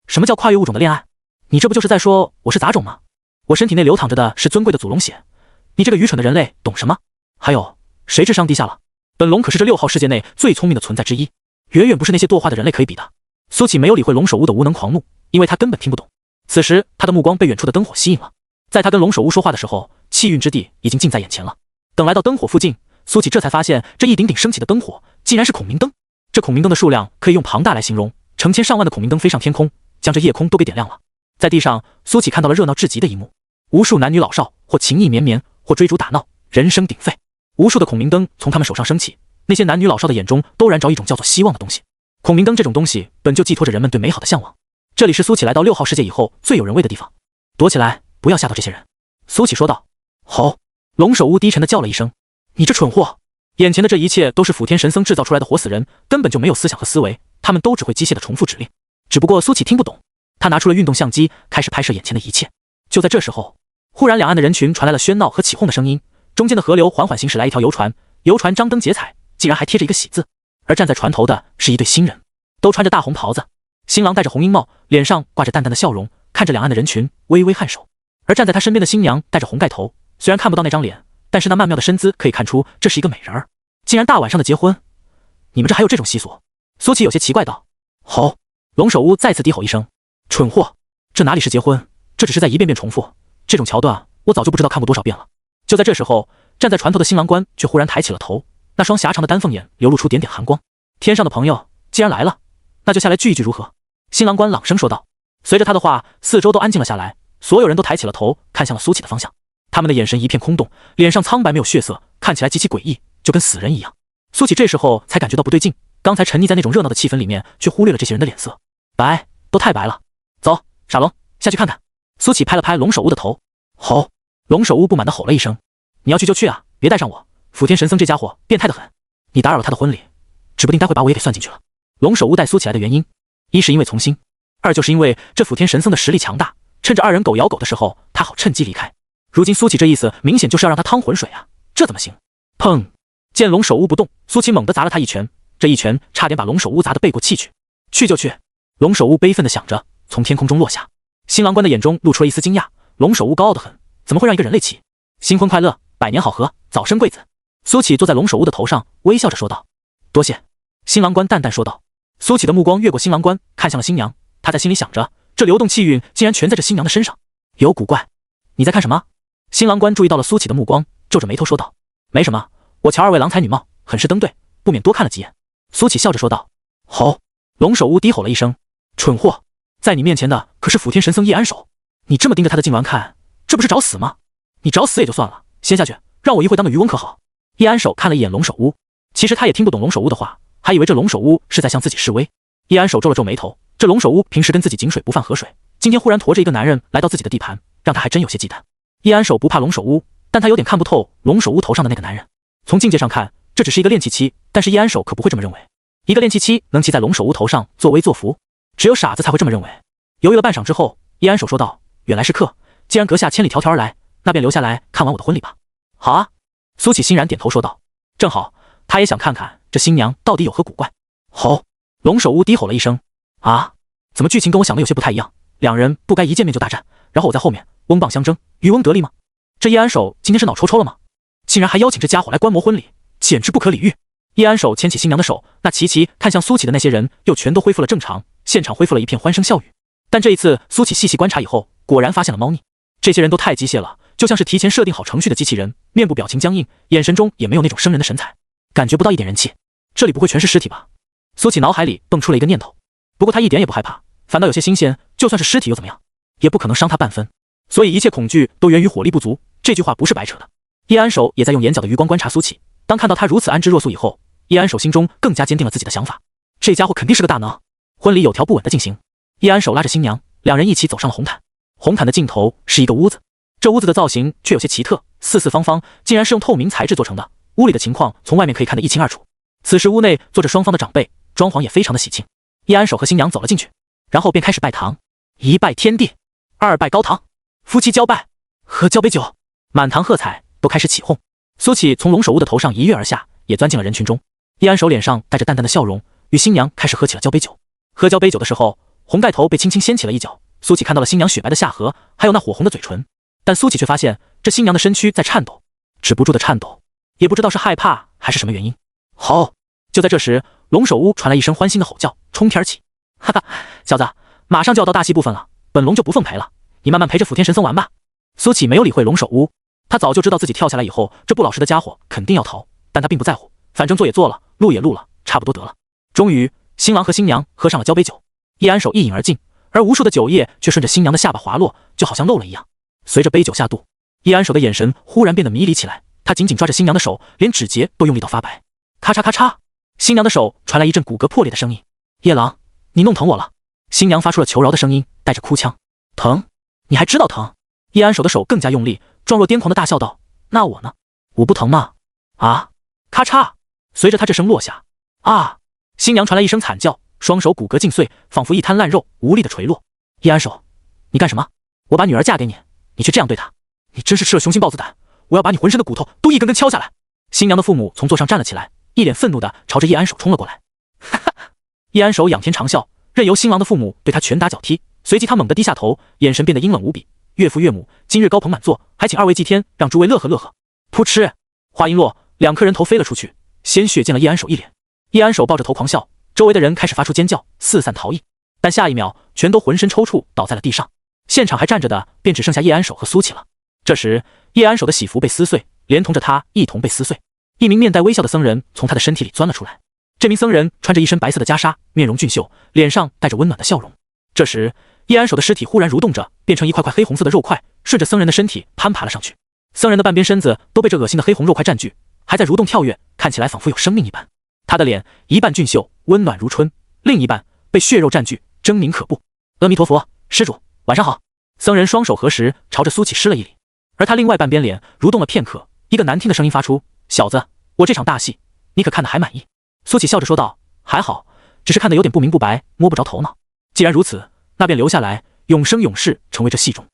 什么叫跨越物种的恋爱？你这不就是在说我是杂种吗？我身体内流淌着的是尊贵的祖龙血，你这个愚蠢的人类懂什么？还有，谁智商低下了？本龙可是这6号世界内最聪明的存在之一，远远不是那些堕化的人类可以比的。苏起没有理会龙首乌的无能狂怒，因为他根本听不懂。此时他的目光被远处的灯火吸引了，在他跟龙首乌说话的时候，气运之地已经近在眼前了。等来到灯火附近，苏起这才发现这一顶顶升起的灯火竟然是孔明灯。这孔明灯的数量可以用庞大来形容，成千上万的孔明灯飞上天空，将这夜空都给点亮了。在地上，苏起看到了热闹至极的一幕，无数男女老少，或情意绵绵，或追逐打闹，人声鼎沸。无数的孔明灯从他们手上升起，那些男女老少的眼中都燃着一种叫做希望的东西。孔明灯这种东西本就寄托着人们对美好的向往。这里是苏起来到6号世界以后最有人味的地方，躲起来，不要吓到这些人。苏起说道。吼！龙首乌低沉地叫了一声。你这蠢货！眼前的这一切都是辅天神僧制造出来的活死人，根本就没有思想和思维，他们都只会机械地重复指令。只不过苏起听不懂，他拿出了运动相机，开始拍摄眼前的一切。就在这时候，忽然两岸的人群传来了喧闹和起哄的声音，中间的河流缓缓行驶来一条游船，游船张灯结彩，竟然还贴着一个喜字。而站在船头的是一对新人，都穿着大红袍子，新郎戴着红缨帽，脸上挂着淡淡的笑容，看着两岸的人群微微颔首。而站在他身边的新娘戴着红盖头，虽然看不到那张脸，但是那曼妙的身姿可以看出这是一个美人儿。竟然大晚上的结婚，你们这还有这种习俗？苏起有些奇怪道。吼！龙首乌再次低吼一声。蠢货！这哪里是结婚，这只是在一遍遍重复。这种桥段我早就不知道看过多少遍了。就在这时候，站在船头的新郎官却忽然抬起了头，那双狭长的丹凤眼流露出点点寒光。天上的朋友既然来了，那就下来聚一聚如何？新郎官朗声说道。随着他的话，四周都安静了下来，所有人都抬起了头，看向了苏起的方向。他们的眼神一片空洞，脸上苍白没有血色，看起来极其诡异，就跟死人一样。苏起这时候才感觉到不对劲，刚才沉溺在那种热闹的气氛里面，却忽略了这些人的脸色，白，都太白了。走，傻龙，下去看看。苏起拍了拍龙首乌的头。吼！龙首乌不满地吼了一声。你要去就去啊，别带上我。辅天神僧这家伙变态得很，你打扰了他的婚礼，指不定待会把我也给算进去了。龙首乌带苏起来的原因，一是因为从心，二就是因为这辅天神僧的实力强大，趁着二人狗咬狗的时候，他好趁机离开。如今苏起这意思明显就是要让他趟浑水啊，这怎么行？砰！见龙首乌不动，苏起猛地砸了他一拳，这一拳差点把龙首乌砸得背过气去。去就去！龙首乌悲愤地想着，从天空中落下。新郎官的眼中露出了一丝惊讶，龙首乌高傲得很，怎么会让一个人类骑？新婚快乐，百年好合，早生贵子。苏起坐在龙首乌的头上，微笑着说道。多谢。新郎官淡淡说道。苏起的目光越过新郎官，看向了新娘，他在心里想着，这流动气运竟然全在这新娘的身上，有古怪。你在看什么？新郎官注意到了苏起的目光，皱着眉头说道。没什么，我瞧二位郎才女貌，很是登对，不免多看了几眼。苏起笑着说道。吼！龙首乌低吼了一声。蠢货，在你面前的可是辅天神僧叶安守，你这么盯着他的痉挛看，这不是找死吗？你找死也就算了，先下去，让我一会当个渔翁可好？叶安守看了一眼龙首乌，其实他也听不懂龙首乌的话，还以为这龙首乌是在向自己示威。叶安守皱了皱眉头，这龙首乌平时跟自己井水不犯河水，今天忽然驮着一个男人来到自己的地盘，让他还真有些忌惮。叶安守不怕龙首乌，但他有点看不透龙首乌头上的那个男人。从境界上看，这只是一个炼气期，但是叶安守可不会这么认为。一个炼气期能骑在龙首乌头上作威作福，只有傻子才会这么认为。犹豫了半晌之后，叶安守说道：原来是客，既然阁下千里迢迢而来，那便留下来看完我的婚礼吧。好啊，苏启欣然点头说道。正好，他也想看看这新娘到底有何古怪。吼！龙首乌低吼了一声。啊，怎么剧情跟我想的有些不太一样？两人不该一见面就大战，然后我在后面翁棒相争，渔翁得利吗？这叶安守今天是脑抽抽了吗？竟然还邀请这家伙来观摩婚礼，简直不可理喻。叶安守牵起新娘的手，那齐齐看向苏启的那些人又全都恢复了正常，现场恢复了一片欢声笑语。但这一次苏启细细观察以后，果然发现了猫腻。这些人都太机械了，就像是提前设定好程序的机器人，面部表情僵硬，眼神中也没有那种生人的神采，感觉不到一点人气。这里不会全是尸体吧？苏启脑海里蹦出了一个念头，不过他一点也不害怕，反倒有些新鲜，就算是尸体又怎么样，也不可能伤他半分。所以一切恐惧都源于火力不足，这句话不是白扯的。叶安守也在用眼角的余光观察苏启，当看到他如此安之若素以后，叶安守心中更加坚定了自己的想法，这家伙肯定是个大能。婚礼有条不紊的进行，叶安守拉着新娘，两人一起走上了红毯。红毯的尽头是一个屋子，这屋子的造型却有些奇特，四四方方，竟然是用透明材质做成的。屋里的情况从外面可以看得一清二楚。此时屋内坐着双方的长辈，装潢也非常的喜庆。叶安守和新娘走了进去，然后便开始拜堂，一拜天地，二拜高堂，夫妻交拜，喝交杯酒，满堂喝彩，都开始起哄。苏启从龙首乌的头上一跃而下，也钻进了人群中。叶安守脸上带着淡淡的笑容，与新娘开始喝起了交杯酒。喝交杯酒的时候，红盖头被轻轻掀起了一角，苏启看到了新娘雪白的下颌，还有那火红的嘴唇，但苏启却发现这新娘的身躯在颤抖，止不住的颤抖，也不知道是害怕还是什么原因。好！就在这时，龙首乌传来一声欢欣的吼叫，冲天而起。哈哈，小子，马上就要到大戏部分了，本龙就不奉陪了，你慢慢陪着辅天神僧玩吧。苏启没有理会龙首乌，他早就知道自己跳下来以后，这不老实的家伙肯定要逃，但他并不在乎，反正做也做了，录也录了，差不多得了。终于，新郎和新娘喝上了交杯酒，叶安守一饮而尽，而无数的酒液却顺着新娘的下巴滑落，就好像漏了一样。随着杯酒下肚，叶安守的眼神忽然变得迷离起来，他紧紧抓着新娘的手，连指节都用力到发白。咔嚓咔嚓，新娘的手传来一阵骨骼破裂的声音。叶郎，你弄疼我了。新娘发出了求饶的声音，带着哭腔。疼？你还知道疼？叶安守的手更加用力，状若癫狂的大笑道：那我呢？我不疼吗？啊！咔嚓，随着他这声落下，啊！新娘传来一声惨叫，双手骨骼尽碎，仿佛一滩烂肉，无力的垂落。叶安守，你干什么？我把女儿嫁给你，你却这样对她，你真是吃了雄心豹子胆！我要把你浑身的骨头都一根根敲下来！新娘的父母从座上站了起来，一脸愤怒的朝着叶安守冲了过来。哈哈！叶安守仰天长啸，任由新郎的父母对他拳打脚踢，随即他猛地低下头，眼神变得阴冷无比。岳父岳母，今日高朋满座，还请二位祭天，让诸位乐呵乐呵。噗嗤！话音落，两颗人头飞了出去，鲜血溅了叶安守一脸。叶安守抱着头狂笑，周围的人开始发出尖叫，四散逃逸。但下一秒，全都浑身抽搐，倒在了地上。现场还站着的，便只剩下叶安守和苏启了。这时，叶安守的喜服被撕碎，连同着他一同被撕碎。一名面带微笑的僧人从他的身体里钻了出来。这名僧人穿着一身白色的袈裟，面容俊秀，脸上带着温暖的笑容。这时，叶安守的尸体忽然蠕动着，变成一块块黑红色的肉块，顺着僧人的身体攀爬了上去。僧人的半边身子都被这恶心的黑红肉块占据，还在蠕动跳跃，看起来仿佛有生命一般。他的脸一半俊秀，温暖如春，另一半被血肉占据，狰狞可怖。阿弥陀佛，施主，晚上好。僧人双手合十，朝着苏启施了一礼。而他另外半边脸蠕动了片刻，一个难听的声音发出：小子，我这场大戏，你可看得还满意？苏启笑着说道：还好，只是看得有点不明不白，摸不着头脑。既然如此，那便留下来，永生永世成为这戏中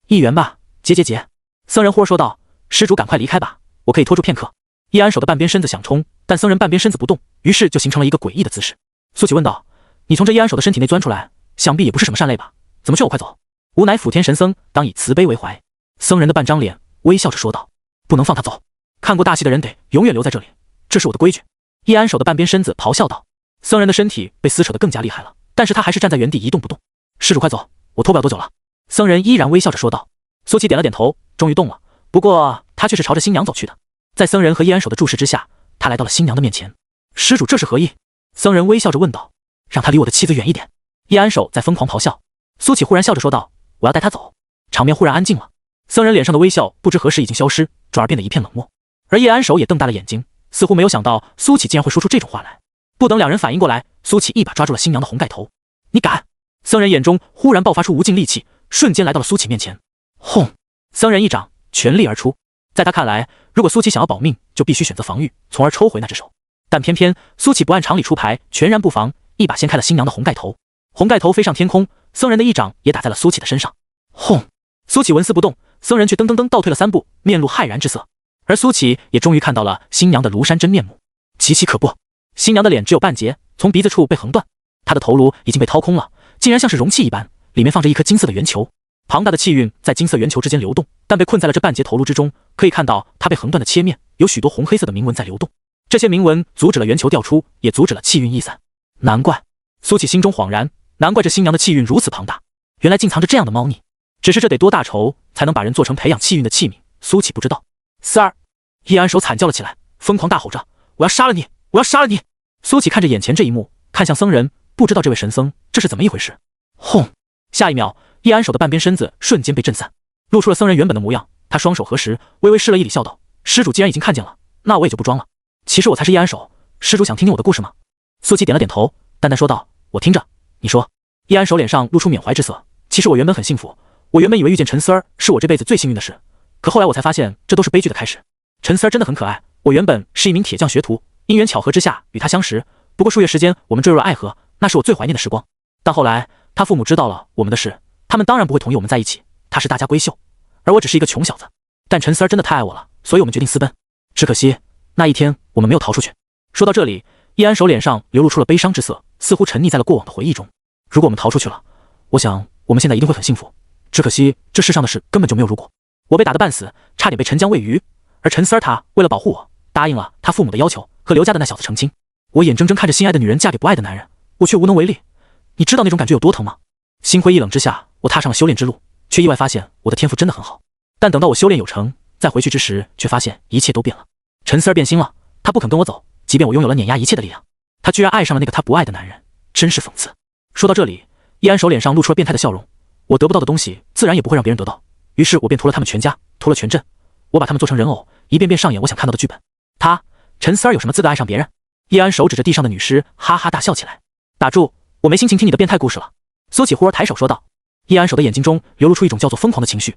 一员吧。结。僧人忽而说道：施主赶快离开吧，我可以拖住片刻。叶安守的半边身子想冲，但僧人半边身子不动，于是就形成了一个诡异的姿势。苏启问道：你从这叶安守的身体内钻出来，想必也不是什么善类吧？怎么劝我快走？吾乃辅天神僧，当以慈悲为怀。僧人的半张脸微笑着说道：不能放他走，看过大戏的人得永远留在这里，这是我的规矩。叶安守的半边身子咆哮道。僧人的身体被撕扯得更加厉害了，但是他还是站在原地一动不动。施主快走，我拖不了多久了。僧人依然微笑着说道。苏启点了点头，终于动了，不过他却是朝着新娘走去的。在僧人和叶安守的注视之下，他来到了新娘的面前。施主这是何意？僧人微笑着问道。让他离我的妻子远一点。叶安守在疯狂咆哮。苏启忽然笑着说道：我要带他走。场面忽然安静了，僧人脸上的微笑不知何时已经消失，转而变得一片冷漠。而叶安守也瞪大了眼睛，似乎没有想到苏启竟然会说出这种话来。不等两人反应过来，苏启一把抓住了新娘的红盖头。你敢！僧人眼中忽然爆发出无尽戾气，瞬间来到了苏启面前。轰！僧人一掌全力而出。在他看来，如果苏启想要保命，就必须选择防御，从而抽回那只手。但偏偏苏启不按常理出牌，全然不防，一把掀开了新娘的红盖头。红盖头飞上天空，僧人的一掌也打在了苏启的身上。轰！苏启纹丝不动，僧人却噔噔噔倒退了3步，面露骇然之色。而苏启也终于看到了新娘的庐山真面目，极其可怖。新娘的脸只有半截，从鼻子处被横断，她的头颅已经被掏空了，竟然像是容器一般，里面放着一颗金色的圆球。庞大的气运在金色圆球之间流动，但被困在了这半截头颅之中。可以看到它被横断的切面有许多红黑色的铭文在流动，这些铭文阻止了圆球掉出，也阻止了气运逸散。难怪，苏启心中恍然，难怪这新娘的气运如此庞大，原来竟藏着这样的猫腻。只是这得多大仇才能把人做成培养气运的器皿？苏启不知道。四儿，叶安手惨叫了起来，疯狂大吼着：“我要杀了你！我要杀了你！”苏启看着眼前这一幕，看向僧人，不知道这位神僧这是怎么一回事。轰！下一秒，叶安手的半边身子瞬间被震散，露出了僧人原本的模样。他双手合十，微微施了一礼，笑道：“施主既然已经看见了，那我也就不装了。其实我才是叶安手，施主想听听我的故事吗？”苏启点了点头，淡淡说道：“我听着，你说。”叶安手脸上露出缅怀之色：“其实我原本很幸福，我原本以为遇见陈思儿是我这辈子最幸运的事，可后来我才发现这都是悲剧的开始。陈思儿真的很可爱，我原本是一名铁匠学徒，因缘巧合之下与他相识，不过数月时间我们坠入了爱河，那是我最怀念的时光。但后来他父母知道了我们的事，他们当然不会同意我们在一起，他是大家闺秀，而我只是一个穷小子。但陈思儿真的太爱我了，所以我们决定私奔。只可惜那一天我们没有逃出去。”说到这里，叶安手脸上流露出了悲伤之色，似乎沉溺在了过往的回忆中。如果我们逃出去了，我想我们现在一定会很幸福。只可惜这世上的事根本就没有如果。我被打得半死，差点被陈江喂鱼，而陈思儿她为了保护我，答应了他父母的要求，和刘家的那小子成亲。我眼睁睁看着心爱的女人嫁给不爱的男人，我却无能为力。你知道那种感觉有多疼吗？心灰意冷之下，我踏上了修炼之路，却意外发现我的天赋真的很好。但等到我修炼有成，再回去之时，却发现一切都变了。陈思儿变心了，她不肯跟我走，即便我拥有了碾压一切的力量，她居然爱上了那个她不爱的男人，真是讽刺。说到这里，叶安手脸上露出了变态的笑容。我得不到的东西，自然也不会让别人得到。于是我便屠了他们全家，屠了全镇，我把他们做成人偶，一遍遍上演我想看到的剧本。他陈思儿有什么资格爱上别人？叶安手指着地上的女尸，哈哈大笑起来。打住，我没心情听你的变态故事了。苏启忽而抬手说道。叶安手的眼睛中流露出一种叫做疯狂的情绪。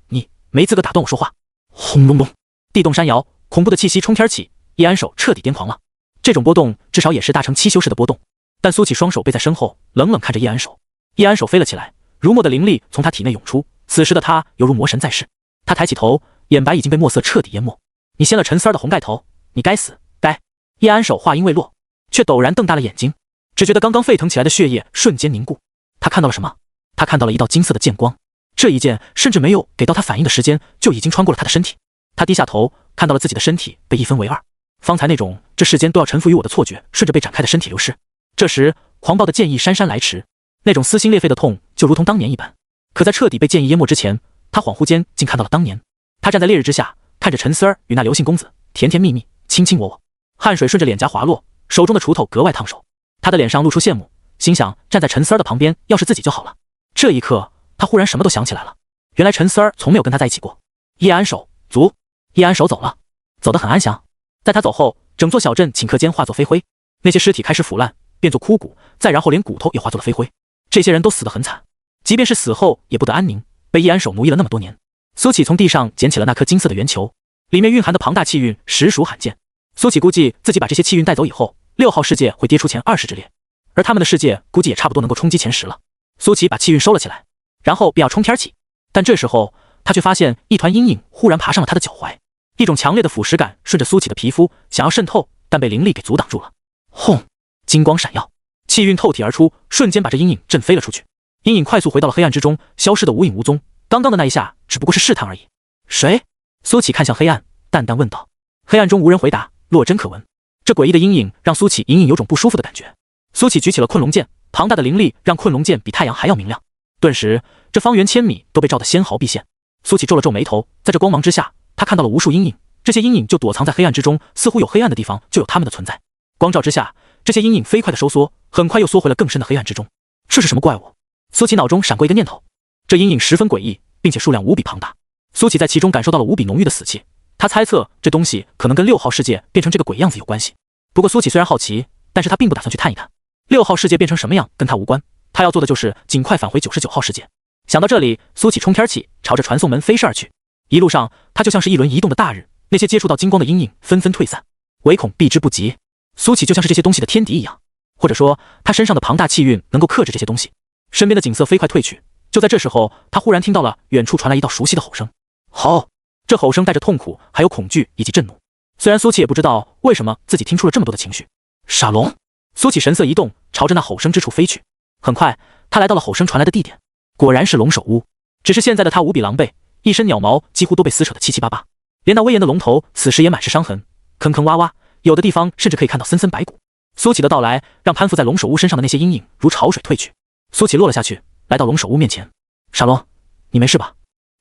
你没资格打断我说话。轰隆隆，地动山摇，恐怖的气息冲天起，叶安手彻底癫狂了。这种波动至少也是大成7修士的波动。但苏启双手背在身后，冷冷看着叶安手。叶安手飞了起来，如墨的灵力从他体内涌出，此时的他犹如魔神在世。他抬起头，眼白已经被墨色彻底淹没。你掀了陈思儿的红盖头，你该死，该！叶安手话音未落，却陡然瞪大了眼睛，只觉得刚刚沸腾起来的血液瞬间凝固。他看到了什么？他看到了一道金色的剑光，这一剑甚至没有给到他反应的时间，就已经穿过了他的身体。他低下头，看到了自己的身体被一分为二，方才那种这世间都要臣服于我的错觉，顺着被展开的身体流失。这时狂暴的剑意姗姗来迟，那种撕心裂肺的痛就如同当年一般。可在彻底被剑意淹没之前，他恍惚间竟看到了当年。他站在烈日之下，看着陈思儿与那刘姓公子甜甜蜜蜜，卿卿我我，汗水顺着脸颊滑落，手中的锄头格外烫手。他的脸上露出羡慕，心想站在陈思儿的旁边，要是自己就好了。这一刻，他忽然什么都想起来了，原来陈思儿从没有跟他在一起过。叶安手卒，叶安手走了，走得很安详。在他走后，整座小镇顷刻间化作飞灰，那些尸体开始腐烂，变作枯骨，再然后连骨头也化作了飞灰。这些人都死得很惨，即便是死后也不得安宁，被叶安手奴役了那么多年。苏启从地上捡起了那颗金色的圆球，里面蕴含的庞大气运实属罕见。苏启估计自己把这些气运带走以后，6号世界会跌出前20之列，而他们的世界估计也差不多能够冲击前10了。苏启把气运收了起来，然后便要冲天起，但这时候他却发现一团阴影忽然爬上了他的脚踝，一种强烈的腐蚀感顺着苏启的皮肤想要渗透，但被灵力给阻挡住了。轰！金光闪耀，气运透体而出，瞬间把这阴影震飞了出去。阴影快速回到了黑暗之中，消失得无影无踪。刚刚的那一下只不过是试探而已。谁？苏启看向黑暗，淡淡问道。黑暗中无人回答，落针可闻。这诡异的阴影让苏启隐隐有种不舒服的感觉。苏启举起了困龙剑，庞大的灵力让困龙剑比太阳还要明亮。顿时，这方圆千米都被照得纤毫毕现。苏启皱了皱眉头，在这光芒之下，他看到了无数阴影，这些阴影就躲藏在黑暗之中，似乎有黑暗的地方就有他们的存在。光照之下，这些阴影飞快地收缩，很快又缩回了更深的黑暗之中。这是什么怪物？苏启脑中闪过一个念头，这阴影十分诡异，并且数量无比庞大。苏启在其中感受到了无比浓郁的死气，他猜测这东西可能跟6号世界变成这个鬼样子有关系。不过苏启虽然好奇，但是他并不打算去探一探。6号世界变成什么样跟他无关，他要做的就是尽快返回99号世界。想到这里，苏启冲天起，朝着传送门飞逝而去。一路上，他就像是一轮移动的大日，那些接触到金光的阴影纷纷退散，唯恐避之不及。苏启就像是这些东西的天敌一样，或者说他身上的庞大气运能够克制这些东西。身边的景色飞快褪去，就在这时候，他忽然听到了远处传来一道熟悉的吼声。吼！这吼声带着痛苦，还有恐惧以及震怒。虽然苏琪也不知道为什么自己听出了这么多的情绪。傻龙！苏琪神色一动，朝着那吼声之处飞去。很快，他来到了吼声传来的地点，果然是龙首屋。只是现在的他无比狼狈，一身鸟毛几乎都被撕扯得七七八八，连那威严的龙头此时也满是伤痕，坑坑洼洼，有的地方甚至可以看到森森白骨。苏琪的到来让攀附在龙首屋身上的那些阴影如潮水退去。苏琪落了下去，来到龙首屋面前。傻龙，你没事吧？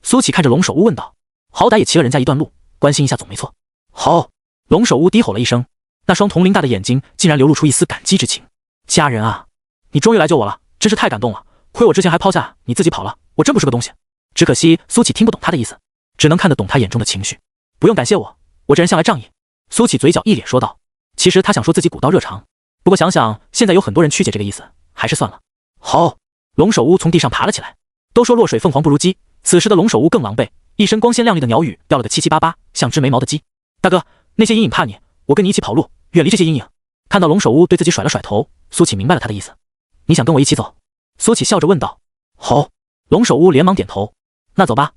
苏琪看着龙首屋问道。好歹也骑了人家一段路，关心一下总没错。好！龙首屋低吼了一声，那双铜铃大的眼睛竟然流露出一丝感激之情。家人啊，你终于来救我了，真是太感动了。亏我之前还抛下你自己跑了，我真不是个东西。只可惜苏琪听不懂他的意思，只能看得懂他眼中的情绪。不用感谢我，我这人向来仗义。苏琪嘴角一咧说道。其实他想说自己古道热肠，不过想想现在有很多人曲解这个意思，还是算了。好！龙首屋从地上爬了起来。都说落水凤凰不如鸡，此时的龙首屋更狼狈，一身光鲜亮丽的鸟羽掉了个七七八八，像只没毛的鸡。大哥，那些阴影怕你，我跟你一起跑路，远离这些阴影。看到龙首屋对自己甩了甩头，苏琪明白了他的意思。你想跟我一起走？苏琪笑着问道。好！龙首屋连忙点头。那走吧。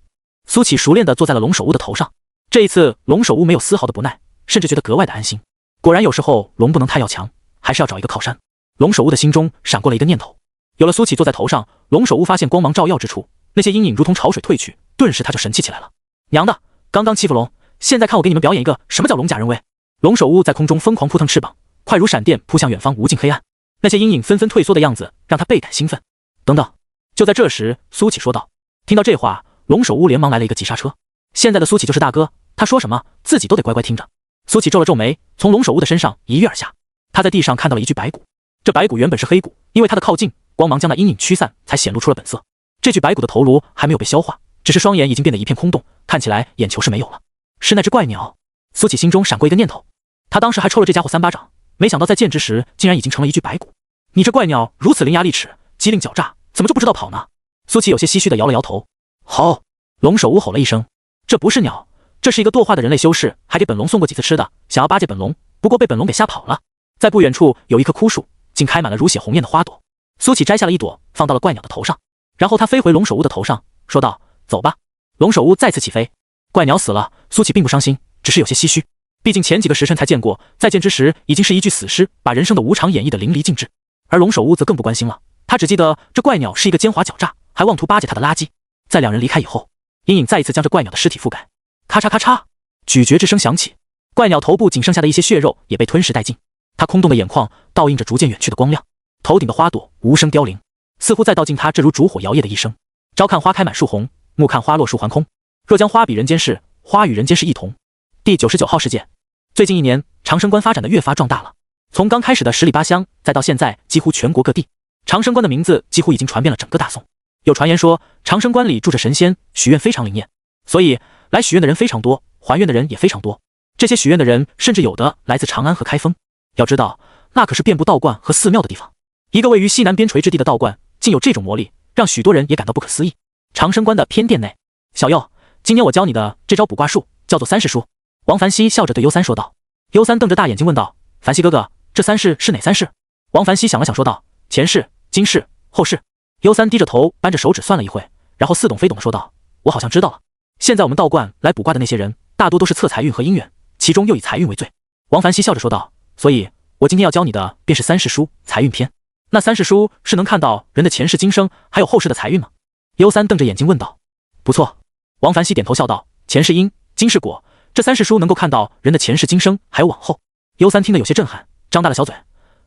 苏琪熟练地坐在了龙首屋的头上。这一次龙首屋没有丝毫的不耐，甚至觉得格外的安心。果然有时候龙不能太要强，还是要找一个靠山。龙首屋的心中闪过了一个念头，有了苏琪坐在头上，龙首屋发现光芒照耀之处，那些阴影如同潮水退去，顿时他就神气起来了。娘的，刚刚欺负龙，现在看我给你们表演一个什么叫龙甲人威。龙首屋在空中疯狂扑腾翅膀，快如闪电扑向远方无尽黑暗。那些阴影纷纷退缩的样子让他倍感兴奋。等等！就在这时，苏琪说道。听到这话，龙首屋连忙来了一个急刹车。现在的苏琪就是大哥，他说什么自己都得乖乖听着。苏琪皱了皱眉，从龙首屋的身上一跃而下。他在地上看到了一具白骨，这白骨原本是黑骨，因为他的靠近，光芒将那阴影驱散，才显露出了本色。这具白骨的头颅还没有被消化，只是双眼已经变得一片空洞，看起来眼球是没有了。是那只怪鸟。苏琪心中闪过一个念头，他当时还抽了这家伙3巴掌，没想到在见之时竟然已经成了一具白骨。你这怪鸟如此伶牙俐齿，机灵狡诈，怎么就不知道跑呢？苏琪有些唏嘘地摇了摇头。好！龙首屋吼了一声。这不是鸟，这是一个堕化的人类修士，还给本龙送过几次吃的，想要巴结本龙，不过被本龙给吓跑了。在不远处有一棵枯树，竟开满了如血红艳的花朵。苏琪摘下了一朵，放到了怪鸟的头上，然后他飞回龙首屋的头上，说道：走吧。龙首屋再次起飞。怪鸟死了，苏琪并不伤心，只是有些唏嘘。毕竟前几个时辰才见过，再见之时已经是一具死尸，把人生的无常演绎得淋漓尽致。而龙首屋则更不关心了，他只记得这怪鸟是一个奸猾狡诈，还妄图巴结他的垃圾。在两人离开以后，阴影再一次将这怪鸟的尸体覆盖。咔嚓咔嚓，咀嚼之声响起，怪鸟头部仅剩下的一些血肉也被吞噬殆尽。他空洞的眼眶倒映着逐渐远去的光亮，头顶的花朵无声凋零，似乎在道尽他这如烛火摇曳的一生。朝看花开满树红，暮看花落树还空。若将花比人间事，花与人间事异同。第99号事件。最近1年，长生关发展的越发壮大了。从刚开始的10里8乡，再到现在几乎全国各地，长生关的名字几乎已经传遍了整个大宋。有传言说，长生关里住着神仙，许愿非常灵验，所以来许愿的人非常多，还愿的人也非常多。这些许愿的人，甚至有的来自长安和开封。要知道，那可是遍布道观和寺庙的地方。一个位于西南边陲之地的道观，竟有这种魔力，让许多人也感到不可思议。长生关的偏殿内，小佑，今年我教你的这招卜卦术叫做3世书。王凡熙笑着对幽三说道。幽三瞪着大眼睛问道：凡熙哥哥，这3世是哪3世？王凡熙想了想说道：前世、今世、后世。幽三低着头扳着手指算了一会，然后似懂非懂的说道：我好像知道了。现在我们道观来卜卦的那些人，大多都是测财运和姻缘，其中又以财运为最。王凡熙笑着说道：所以我今天要教你的便是3世书财运篇。那3世书是能看到人的前世今生还有后世的财运吗？幽三瞪着眼睛问道。不错。王凡熙点头笑道：前世因，今世果，这3世书能够看到人的前世今生还有往后。幽三听得有些震撼，张大了小嘴。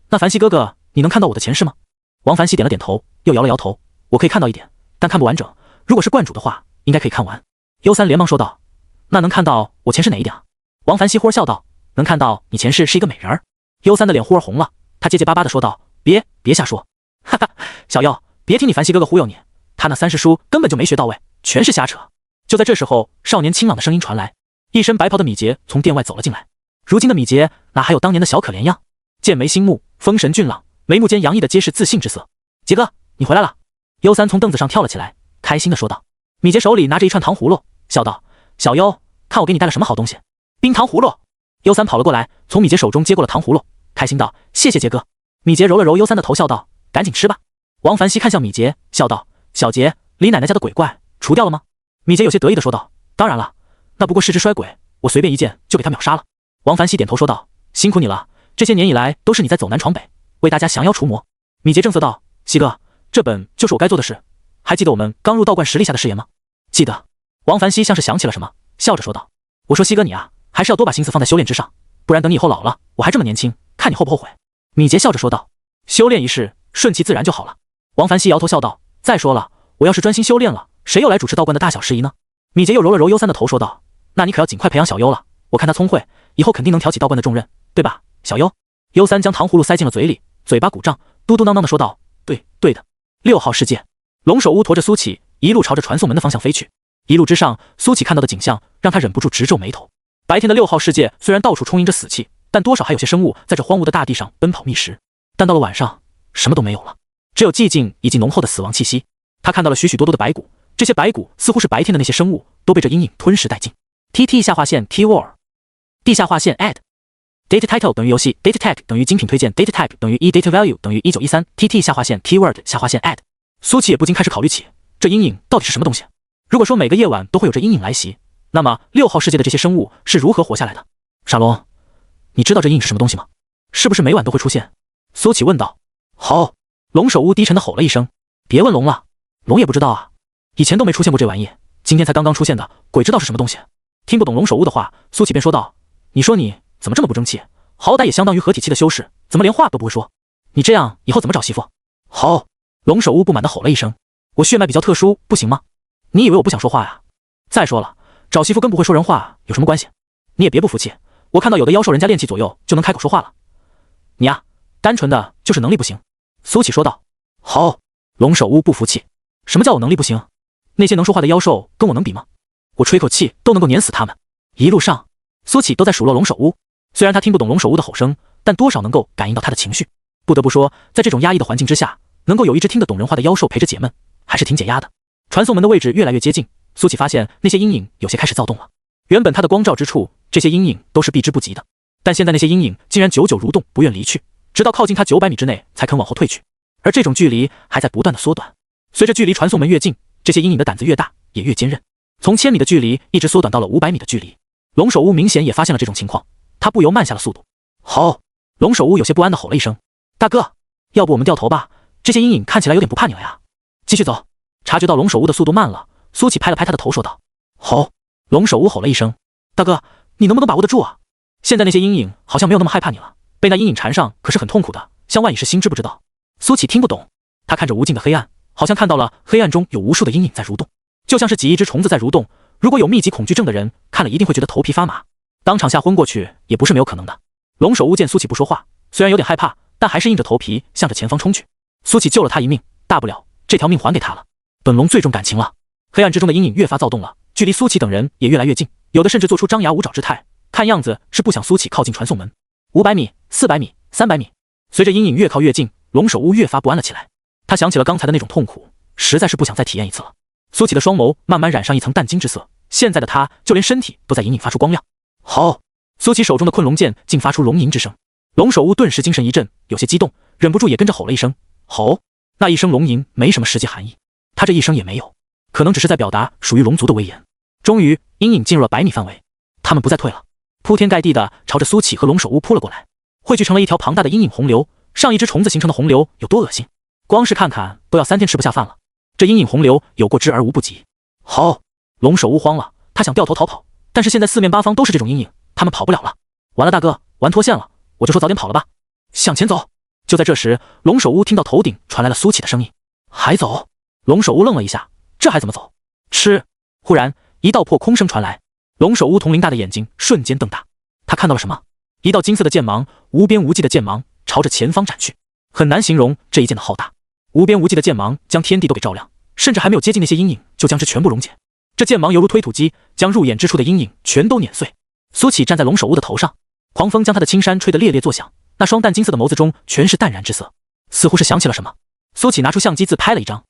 那凡熙哥哥，你能看到我的前世吗？王凡熙点了点头，又摇了摇头。我可以看到一点，但看不完整，如果是观主的话，应该可以看完。幽三连忙说道：那能看到我前世哪一点啊？王凡熙忽而笑道：能看到你前世是一个美人儿。幽三的脸忽而红了，他结结巴巴地说道：别瞎说。哈哈，小幽，别听你凡熙哥哥忽悠你，他那3世书根本就没学到位，全是瞎扯。就在这时候，少年清朗的声音传来，一身白袍的米杰从殿外走了进来。如今的米杰哪还有当年的小可怜样？剑眉星目，风神俊朗，眉目间洋溢的皆是自信之色。杰哥，你回来了。幽三从凳子上跳了起来，开心地说道。米杰手里拿着一串糖葫芦，笑道：小幽，看我给你带了什么好东西。冰糖葫芦。幽三跑了过来，从米杰手中接过了糖葫芦，开心道：谢谢杰哥。米杰揉了揉幽三的头，笑道：赶紧吃吧。王凡熙看向米杰，笑道：小杰，李奶奶家的鬼怪除掉了吗？米杰有些得意地说道：“当然了，那不过是只衰鬼，我随便一剑就给他秒杀了。”王凡熙点头说道：“辛苦你了，这些年以来都是你在走南闯北，为大家降妖除魔。”米杰正色道：“西哥，这本就是我该做的事。还记得我们刚入道观10里下的誓言吗？”记得。王凡熙像是想起了什么，笑着说道：“我说西哥你啊，还是要多把心思放在修炼之上，不然等你以后老了，我还这么年轻，看你后不后悔。”米杰笑着说道：“修炼一事，顺其自然就好了。”王凡熙摇头笑道：“再说了，我要是专心修炼了，谁又来主持道观的大小事宜呢？”米杰又揉了揉幽三的头说道：“那你可要尽快培养小优了，我看他聪慧，以后肯定能挑起道观的重任，对吧，小优？”幽三将糖葫芦塞进了嘴里，嘴巴鼓胀，嘟嘟囔囔的说道：“对的。”6号世界，龙首乌驮着苏启一路朝着传送门的方向飞去。一路之上，苏启看到的景象让他忍不住直皱眉头。白天的6号世界虽然到处充盈着死气，但多少还有些生物在这荒芜的大地上奔跑觅食。但到了晚上，什么都没有了，只有寂静以及浓厚的死亡气息。他看到了许许多多的白骨，这些白骨似乎是白天的那些生物，都被这阴影吞噬殆尽。TT 下划线 Keyword D 下划线 Add Data Title 等于游戏 Data Tag 等于精品推荐 Data Type 等于1 Data Value 等于1913 TT 下划线 Keyword 下划线 Add。 苏启也不禁开始考虑起，这阴影到底是什么东西？如果说每个夜晚都会有这阴影来袭，那么6号世界的这些生物是如何活下来的？沙龙，你知道这阴影是什么东西吗？是不是每晚都会出现？苏启问道。好，龙首乌低沉的吼了一声。别问龙了，龙也不知道啊，以前都没出现过这玩意，今天才刚刚出现的，鬼知道是什么东西。听不懂龙首乌的话，苏启便说道：“你说你怎么这么不争气？好歹也相当于合体期的修士，怎么连话都不会说？你这样以后怎么找媳妇？”好，龙首乌不满地吼了一声：“我血脉比较特殊，不行吗？你以为我不想说话呀？再说了，找媳妇跟不会说人话有什么关系？你也别不服气，我看到有的妖兽人家练气左右就能开口说话了。你呀，单纯的就是能力不行。”苏启说道。好，龙首乌不服气：“什么叫我能力不行？那些能说话的妖兽跟我能比吗？我吹口气都能够碾死他们。”一路上，苏启都在数落龙首乌，虽然他听不懂龙首乌的吼声，但多少能够感应到他的情绪。不得不说，在这种压抑的环境之下，能够有一只听得懂人话的妖兽陪着解闷，还是挺解压的。传送门的位置越来越接近，苏启发现那些阴影有些开始躁动了。原本他的光照之处，这些阴影都是避之不及的，但现在那些阴影竟然久久蠕动，不愿离去，直到靠近他900米之内才肯往后退去。而这种距离还在不断的缩短，随着距离传送门越近，这些阴影的胆子越大，也越坚韧，从1000米的距离一直缩短到了500米的距离。龙首乌明显也发现了这种情况，他不由慢下了速度。好，龙首乌有些不安的吼了一声：“大哥，要不我们掉头吧？这些阴影看起来有点不怕你了呀。”继续走。察觉到龙首乌的速度慢了，苏启拍了拍他的头说道：“好。”龙首乌吼了一声：“大哥，你能不能把握得住啊？现在那些阴影好像没有那么害怕你了，被那阴影缠上可是很痛苦的，像万蚁是心知不知道？”苏启听不懂，他看着无尽的黑暗，好像看到了黑暗中有无数的阴影在蠕动，就像是几亿只虫子在蠕动。如果有密集恐惧症的人看了一定会觉得头皮发麻，当场吓昏过去也不是没有可能的。龙首乌见苏启不说话，虽然有点害怕，但还是硬着头皮向着前方冲去。苏启救了他一命，大不了这条命还给他了。本龙最重感情了。黑暗之中的阴影越发躁动了，距离苏启等人也越来越近，有的甚至做出张牙舞爪之态，看样子是不想苏启靠近传送门。500米、400米、300米，随着阴影越靠越近，龙首乌越发不安了起来。他想起了刚才的那种痛苦，实在是不想再体验一次了。苏启的双眸慢慢染上一层淡金之色，现在的他就连身体都在隐隐发出光亮。好，苏启手中的困龙剑竟发出龙吟之声。龙首乌顿时精神一振，有些激动，忍不住也跟着吼了一声。吼！那一声龙吟没什么实际含义，他这一声也没有，可能只是在表达属于龙族的威严。终于，阴影进入了100米范围，他们不再退了，铺天盖地的朝着苏启和龙首乌扑了过来，汇聚成了一条庞大的阴影洪流。上一只虫子形成的洪流有多恶心，光是看看都要3天吃不下饭了。这阴影洪流有过之而无不及。好，龙首乌慌了，他想掉头逃跑，但是现在四面八方都是这种阴影，他们跑不了了。完了大哥，玩脱线了，我就说早点跑了吧。向前走。就在这时，龙首乌听到头顶传来了苏启的声音。还走？龙首乌愣了一下，这还怎么走？吃！忽然一道破空声传来，龙首乌铜铃大的眼睛瞬间瞪大，他看到了什么？一道金色的剑芒，无边无际的剑芒朝着前方斩去，很难形容这一剑的浩大。无边无际的剑芒将天地都给照亮，甚至还没有接近那些阴影，就将之全部溶解。这剑芒犹如推土机，将入眼之处的阴影全都碾碎。苏启站在龙首乌的头上，狂风将他的青衫吹得猎猎作响，那双淡金色的眸子中全是淡然之色，似乎是想起了什么。苏启拿出相机自拍了一张，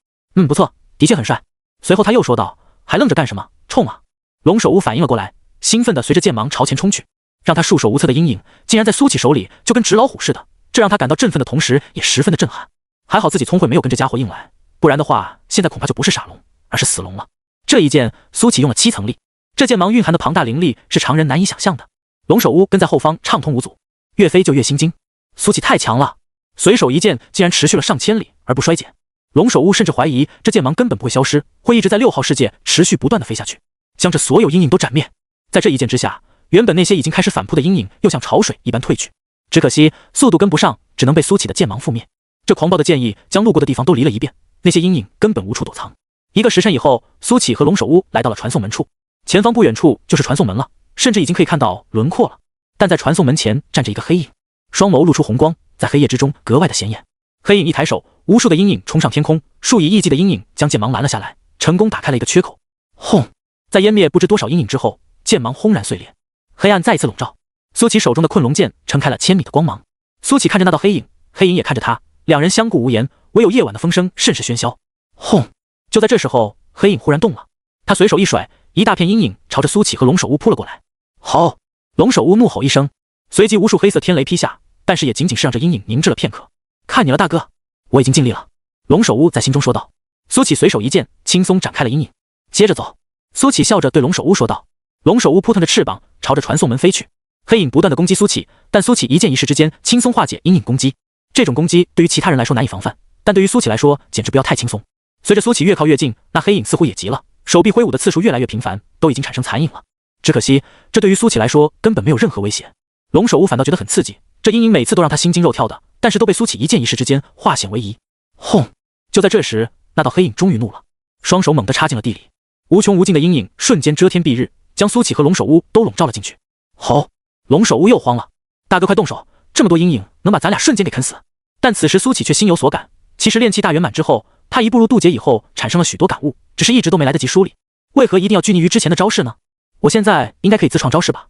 不错，的确很帅。随后他又说道：“还愣着干什么？冲啊！”龙首乌反应了过来，兴奋地随着剑芒朝前冲去，让他束手无策的阴影竟然在苏启手里就跟纸老虎似的，这让他感到振奋的同时也十分的震撼。还好自己聪慧没有跟这家伙硬来，不然的话现在恐怕就不是傻龙，而是死龙了。这一剑，苏启用了7层力，这剑芒蕴含的庞大灵力是常人难以想象的。龙首乌跟在后方畅通无阻，越飞就越心惊。苏启太强了，随手一剑竟然持续了上千里而不衰减。龙首乌甚至怀疑这剑芒根本不会消失，会一直在6号世界持续不断的飞下去，将这所有阴影都斩灭。在这一剑之下，原本那些已经开始反扑的阴影又像潮水一般退去，只可惜速度跟不上，只能被苏启的剑芒覆灭。这狂暴的剑意将路过的地方都离了一遍，那些阴影根本无处躲藏。1个时辰以后，苏启和龙首乌来到了传送门处，前方不远处就是传送门了，甚至已经可以看到轮廓了。但在传送门前站着一个黑影，双眸露出红光，在黑夜之中格外的显眼。黑影一抬手，无数的阴影冲上天空，数以亿计的阴影将剑芒拦了下来，成功打开了一个缺口。轰！在湮灭不知多少阴影之后，剑芒轰然碎裂，黑暗再一次笼罩。苏启手中的困龙剑撑开了1000米的光芒。苏启看着那道黑影，黑影也看着他，两人相顾无言，唯有夜晚的风声甚是喧嚣。轰！就在这时候，黑影忽然动了，他随手一甩，一大片阴影朝着苏启和龙首乌扑了过来。好！龙首乌怒吼一声，随即无数黑色天雷劈下，但是也仅仅是让这阴影凝滞了片刻。看你了，大哥，我已经尽力了。龙首乌在心中说道。苏启随手一剑，轻松展开了阴影。接着走。苏启笑着对龙首乌说道。龙首乌扑腾着翅膀，朝着传送门飞去。黑影不断的攻击苏启，但苏启一剑一式之间轻松化解阴影攻击。这种攻击对于其他人来说难以防范，但对于苏启来说简直不要太轻松。随着苏启越靠越近，那黑影似乎也急了，手臂挥舞的次数越来越频繁，都已经产生残影了。只可惜，这对于苏启来说根本没有任何威胁。龙首乌反倒觉得很刺激，这阴影每次都让他心惊肉跳的，但是都被苏启一剑一式之间化险为夷。轰！就在这时，那道黑影终于怒了，双手猛地插进了地里，无穷无尽的阴影瞬间遮天蔽日，将苏启和龙首乌都笼罩了进去。吼！龙首乌又慌了，大哥快动手，这么多阴影能把咱俩瞬间给啃死。但此时苏启却心有所感，其实炼气大圆满之后，他一步入渡劫以后产生了许多感悟，只是一直都没来得及梳理。为何一定要拘泥于之前的招式呢？我现在应该可以自创招式吧？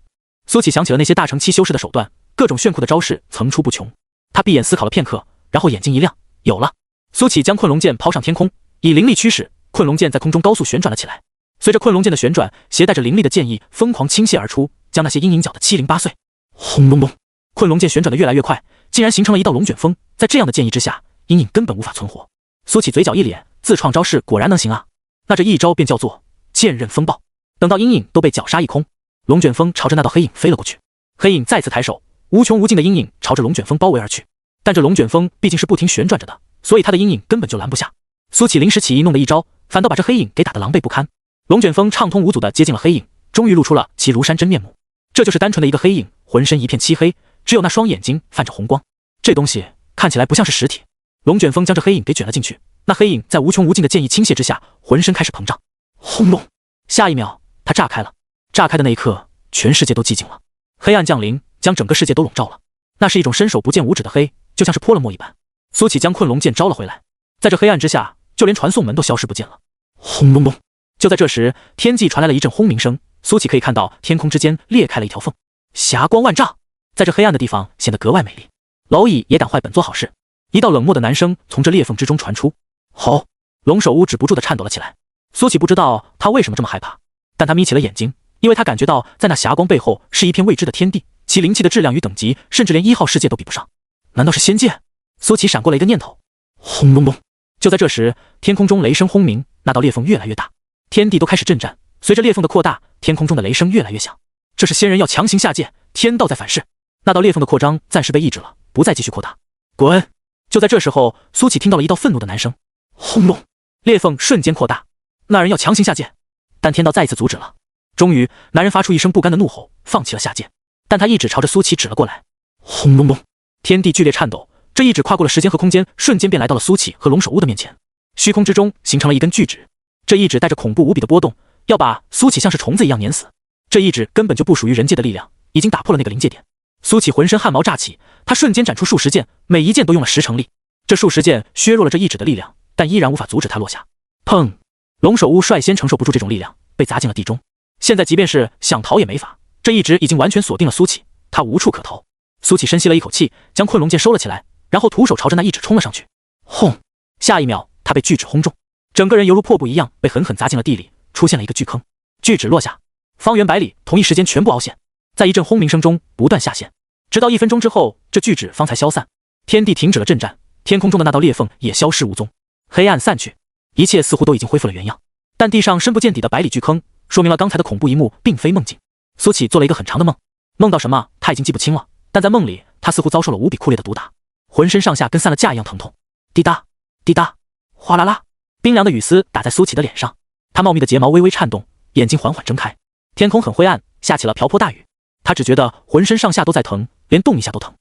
苏启想起了那些大成期修士的手段，各种炫酷的招式层出不穷。他闭眼思考了片刻，然后眼睛一亮，有了。苏启将困龙剑抛上天空，以灵力驱使，困龙剑在空中高速旋转了起来。随着困龙剑的旋转，携带着灵力的剑意疯狂倾泻而出，将那些阴影搅得七零八碎。轰隆隆！困龙剑旋转得越来越快，竟然形成了一道龙卷风。在这样的剑意之下，阴影根本无法存活。苏启嘴角一咧，自创招式果然能行啊！那这一招便叫做剑刃风暴。等到阴影都被绞杀一空，龙卷风朝着那道黑影飞了过去。黑影再次抬手，无穷无尽的阴影朝着龙卷风包围而去。但这龙卷风毕竟是不停旋转着的，所以他的阴影根本就拦不下。苏启临时起意弄的一招，反倒把这黑影给打得狼狈不堪。龙卷风畅通无阻地接近了黑影，终于露出了其庐山真面目。这就是单纯的一个黑影，浑身一片漆黑，只有那双眼睛泛着红光。这东西看起来不像是实体。龙卷风将这黑影给卷了进去，那黑影在无穷无尽的剑意倾泻之下，浑身开始膨胀。轰隆！下一秒，它炸开了。炸开的那一刻，全世界都寂静了，黑暗降临，将整个世界都笼罩了。那是一种伸手不见五指的黑，就像是泼了墨一般。苏启将困龙剑招了回来，在这黑暗之下，就连传送门都消失不见了。轰隆隆！就在这时，天际传来了一阵轰鸣声，苏启可以看到天空之间裂开了一条缝，霞光万丈，在这黑暗的地方显得格外美丽。蝼蚁也敢坏本做好事。一道冷漠的男声从这裂缝之中传出。吼！龙首乌止不住地颤抖了起来。苏启不知道他为什么这么害怕，但他眯起了眼睛，因为他感觉到在那霞光背后是一片未知的天地，其灵气的质量与等级甚至连1号世界都比不上。难道是仙界？苏启闪过了一个念头。轰隆隆！就在这时，天空中雷声轰鸣，那道裂缝越来越大，天地都开始震颤。随着裂缝的扩大，天空中的雷声越来越响。这是仙人要强行下界，天道在反噬。那道裂缝的扩张暂时被抑制了，不再继续扩大。滚！就在这时候，苏启听到了一道愤怒的男声。轰隆！裂缝瞬间扩大，那人要强行下界，但天道再一次阻止了。终于，男人发出一声不甘的怒吼，放弃了下界，但他一指朝着苏启指了过来。轰隆隆！天地剧烈颤抖，这一指跨过了时间和空间，瞬间便来到了苏启和龙首乌的面前。虚空之中形成了一根巨指，这一指带着恐怖无比的波动，要把苏启像是虫子一样碾死。这一指根本就不属于人界的力量，已经打破了那个临界点。苏启浑身汗毛炸起，他瞬间斩出数十剑，每一剑都用了10成力。这数十剑削弱了这一指的力量，但依然无法阻止他落下。砰！龙首乌率先承受不住这种力量，被砸进了地中。现在即便是想逃也没法，这一指已经完全锁定了苏启，他无处可逃。苏启深吸了一口气，将困龙剑收了起来，然后徒手朝着那一指冲了上去。轰！下一秒，他被巨指轰中，整个人犹如破布一样被狠狠砸进了地里，出现了一个巨坑。巨指落下，方圆百里同一时间全部凹陷，在一阵轰鸣声中不断下陷，直到1分钟之后，这巨指方才消散。天地停止了震颤，天空中的那道裂缝也消失无踪，黑暗散去，一切似乎都已经恢复了原样。但地上深不见底的百里巨坑，说明了刚才的恐怖一幕并非梦境。苏启做了一个很长的梦，梦到什么他已经记不清了，但在梦里他似乎遭受了无比酷烈的毒打，浑身上下跟散了架一样疼痛。滴答滴答，哗啦啦，冰凉的雨丝打在苏启的脸上，他茂密的睫毛微微颤动，眼睛缓缓睁开。天空很灰暗，下起了瓢泼大雨，他只觉得浑身上下都在疼，连动一下都疼。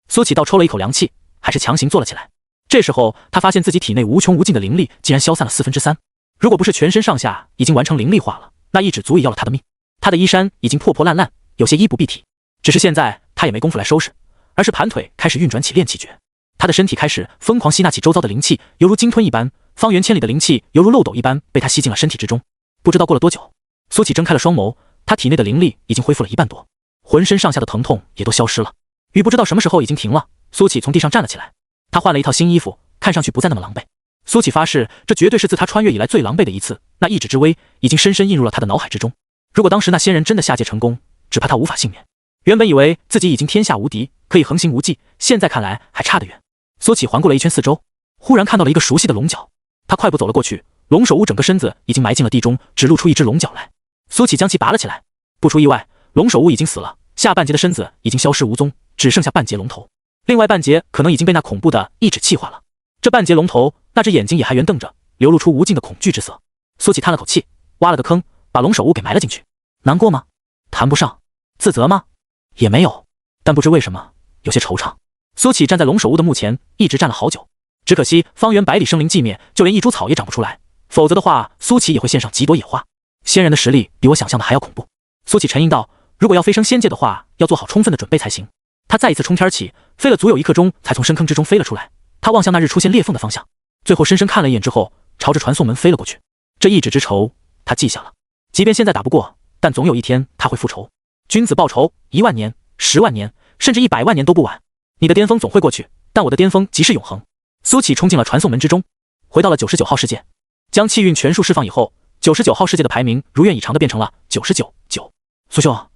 苏启倒抽了一口凉气，还是强行坐了起来。这时候他发现自己体内无穷无尽的灵力竟然消散了3/4，如果不是全身上下已经完成灵力化了，那一指足以要了他的命。他的衣衫已经破破烂烂，有些衣不蔽体，只是现在他也没工夫来收拾，而是盘腿开始运转起炼气诀。他的身体开始疯狂吸纳起周遭的灵气，犹如鲸吞一般，方圆千里的灵气犹如漏斗一般被他吸进了身体之中。不知道过了多久，苏启睁开了双眸，他体内的灵力已经恢复了1半多，浑身上下的疼痛也都消失了。雨不知道什么时候已经停了，苏启从地上站了起来，他换了一套新衣服，看上去不再那么狼狈。苏启发誓，这绝对是自他穿越以来最狼狈的一次，那一指之威已经深深印入了他的脑海之中。如果当时那仙人真的下界成功，只怕他无法幸免。原本以为自己已经天下无敌，可以横行无忌，现在看来还差得远。苏启环顾了一圈四周，忽然看到了一个熟悉的龙角，他快步走了过去，龙首乌整个身子已经埋进了地中，只露出一只龙角来。苏启将其拔了起来，不出意外，龙首乌已经死了，下半截的身子已经消失无踪，只剩下半截龙头，另外半截可能已经被那恐怖的一指气化了。这半截龙头，那只眼睛也还圆瞪着，流露出无尽的恐惧之色。苏启叹了口气，挖了个坑，把龙首乌给埋了进去。难过吗？谈不上。自责吗？也没有。但不知为什么，有些惆怅。苏启站在龙首乌的墓前，一直站了好久。只可惜方圆百里生灵寂灭，就连一株草也长不出来，否则的话，苏启也会献上几朵野花。仙人的实力比我想象的还要恐怖。苏启沉吟道，如果要飞升仙界的话，要做好充分的准备才行。他再一次冲天起，飞了足有1刻钟，才从深坑之中飞了出来。他望向那日出现裂缝的方向，最后深深看了一眼之后，朝着传送门飞了过去。这一指之仇，他记下了。即便现在打不过，但总有一天他会复仇。君子报仇，1万年、10万年，甚至100万年都不晚。你的巅峰总会过去，但我的巅峰即是永恒。苏启冲进了传送门之中，回到了99号世界。将气运全数释放以后，99号世界的排名如愿以偿的变成了99.9。苏兄，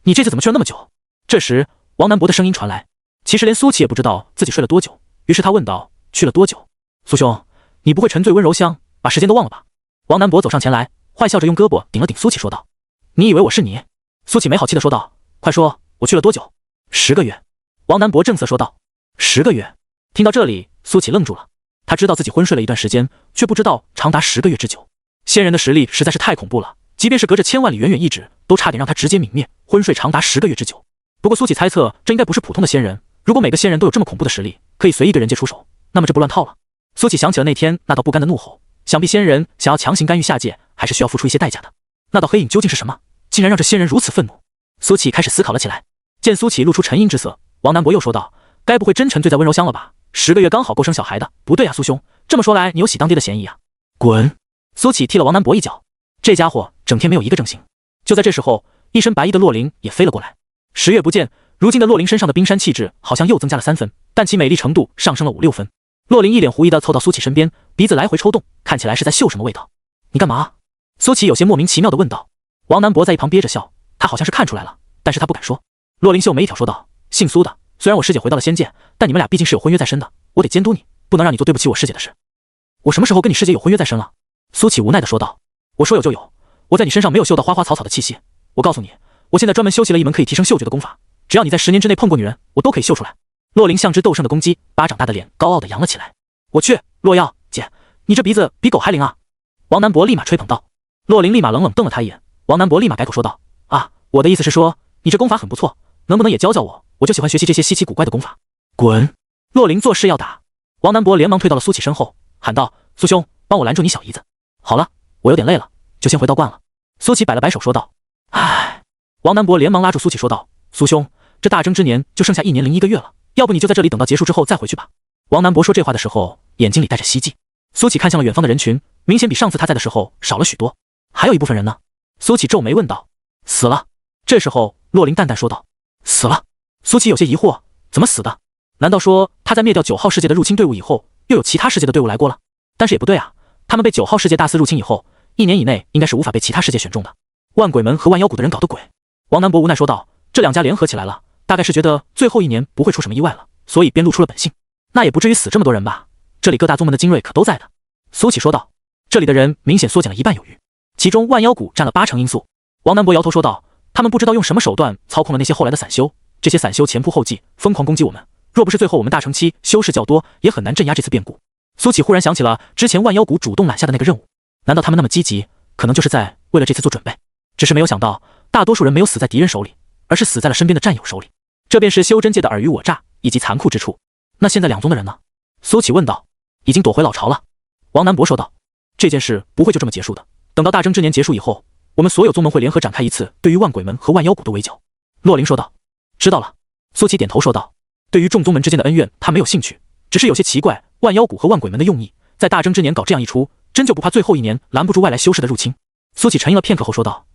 你这次怎么去了那么久？这时，王南博的声音传来。其实连苏启也不知道自己睡了多久，于是他问道：“去了多久？”苏兄，你不会沉醉温柔乡，把时间都忘了吧？王南博走上前来，坏笑着用胳膊顶了顶苏启，说道：“你以为我是你？”苏启没好气的说道：“快说，我去了多久？”10个月。王南博正色说道：“10个月。”听到这里，苏启愣住了。他知道自己昏睡了一段时间，却不知道长达10个月之久。仙人的实力实在是太恐怖了，即便是隔着千万里远远一指，都差点让他直接泯灭。昏睡长达10个月之久。不过苏启猜测，这应该不是普通的仙人。如果每个仙人都有这么恐怖的实力，可以随意对人界出手，那么这不乱套了。苏启想起了那天那道不甘的怒吼，想必仙人想要强行干预下界，还是需要付出一些代价的。那道黑影究竟是什么，竟然让这仙人如此愤怒？苏启开始思考了起来。见苏启露出沉吟之色，王南博又说道：“该不会真沉醉在温柔乡了吧？10个月刚好够生小孩的。不对啊，苏兄，这么说来，你有喜当爹的嫌疑啊！”滚！苏启踢了王南博一脚，这家伙整天没有一个正形。就在这时候，一身白衣的洛灵也飞了过来。10月不见，如今的洛灵身上的冰山气质好像又增加了3分，但其美丽程度上升了5、6分。洛灵一脸狐疑地凑到苏启身边，鼻子来回抽动，看起来是在嗅什么味道。你干嘛？苏启有些莫名其妙地问道。王南博在一旁憋着笑，他好像是看出来了，但是他不敢说。洛灵秀眉一挑说道：“姓苏的，虽然我师姐回到了仙界，但你们俩毕竟是有婚约在身的，我得监督你，不能让你做对不起我师姐的事。”我什么时候跟你师姐有婚约在身了？苏启无奈地说道。我说有就有，我在你身上没有嗅到花花草草的气息。我告诉你，我现在专门修习了一门可以提升嗅觉的功法，只要你在10年之内碰过女人，我都可以嗅出来。洛灵像只斗胜的公鸡，巴掌大的脸高傲地扬了起来。我去，洛瑶姐，你这鼻子比狗还灵啊！王南博立马吹捧道。洛灵立马冷冷瞪了他一眼。王南博立马改口说道：“啊，我的意思是说，你这功法很不错，能不能也教教我？我就喜欢学习这些稀奇古怪的功法。”滚！洛灵作势要打，王南博连忙退到了苏启身后，喊道：“苏兄，帮我拦住你小姨子。”好了，我有点累了，就先回道观了。苏启摆了摆手说道：“唉。”王南博连忙拉住苏启说道：“苏兄，这大征之年就剩下1年零1个月了，要不你就在这里等到结束之后再回去吧。”王南博说这话的时候，眼睛里带着希冀。苏启看向了远方的人群，明显比上次他在的时候少了许多。还有一部分人呢？苏启皱眉问道。死了。这时候洛灵淡淡说道。死了。苏启有些疑惑，怎么死的？难道说他在灭掉9号世界的入侵队伍以后，又有其他世界的队伍来过了？但是也不对啊，他们被9号世界大肆入侵以后，1年以内应该是无法被其他世界选中的。万鬼门和万妖谷的人搞的鬼。王南博无奈说道，这2家联合起来了，大概是觉得最后1年不会出什么意外了，所以便露出了本性。那也不至于死这么多人吧？这里各大宗门的精锐可都在的。苏启说道。这里的人明显缩减了一半有余，其中万妖谷占了80%因素。王南博摇头说道：“他们不知道用什么手段操控了那些后来的散修，这些散修前仆后继，疯狂攻击我们。若不是最后我们大成期修士较多，也很难镇压这次变故。”苏启忽然想起了之前万妖谷主动揽下的那个任务，难道他们那么积极，可能就是在为了这次做准备？只是没有想到，大多数人没有死在敌人手里，而是死在了身边的战友手里。这便是修真界的尔虞我诈以及残酷之处。那现在两宗的人呢？苏启问道。已经躲回老巢了。王南博说道。这件事不会就这么结束的，等到大征之年结束以后，我们所有宗门会联合展开一次对于万鬼门和万妖谷的围剿。洛林说道。知道了。苏启点头说道。对于众宗门之间的恩怨，他没有兴趣，只是有些奇怪万妖谷和万鬼门的用意，在大征之年搞这样一出，真就不怕最后一年拦不住外来修士的入侵？苏启沉吟了片刻后说道。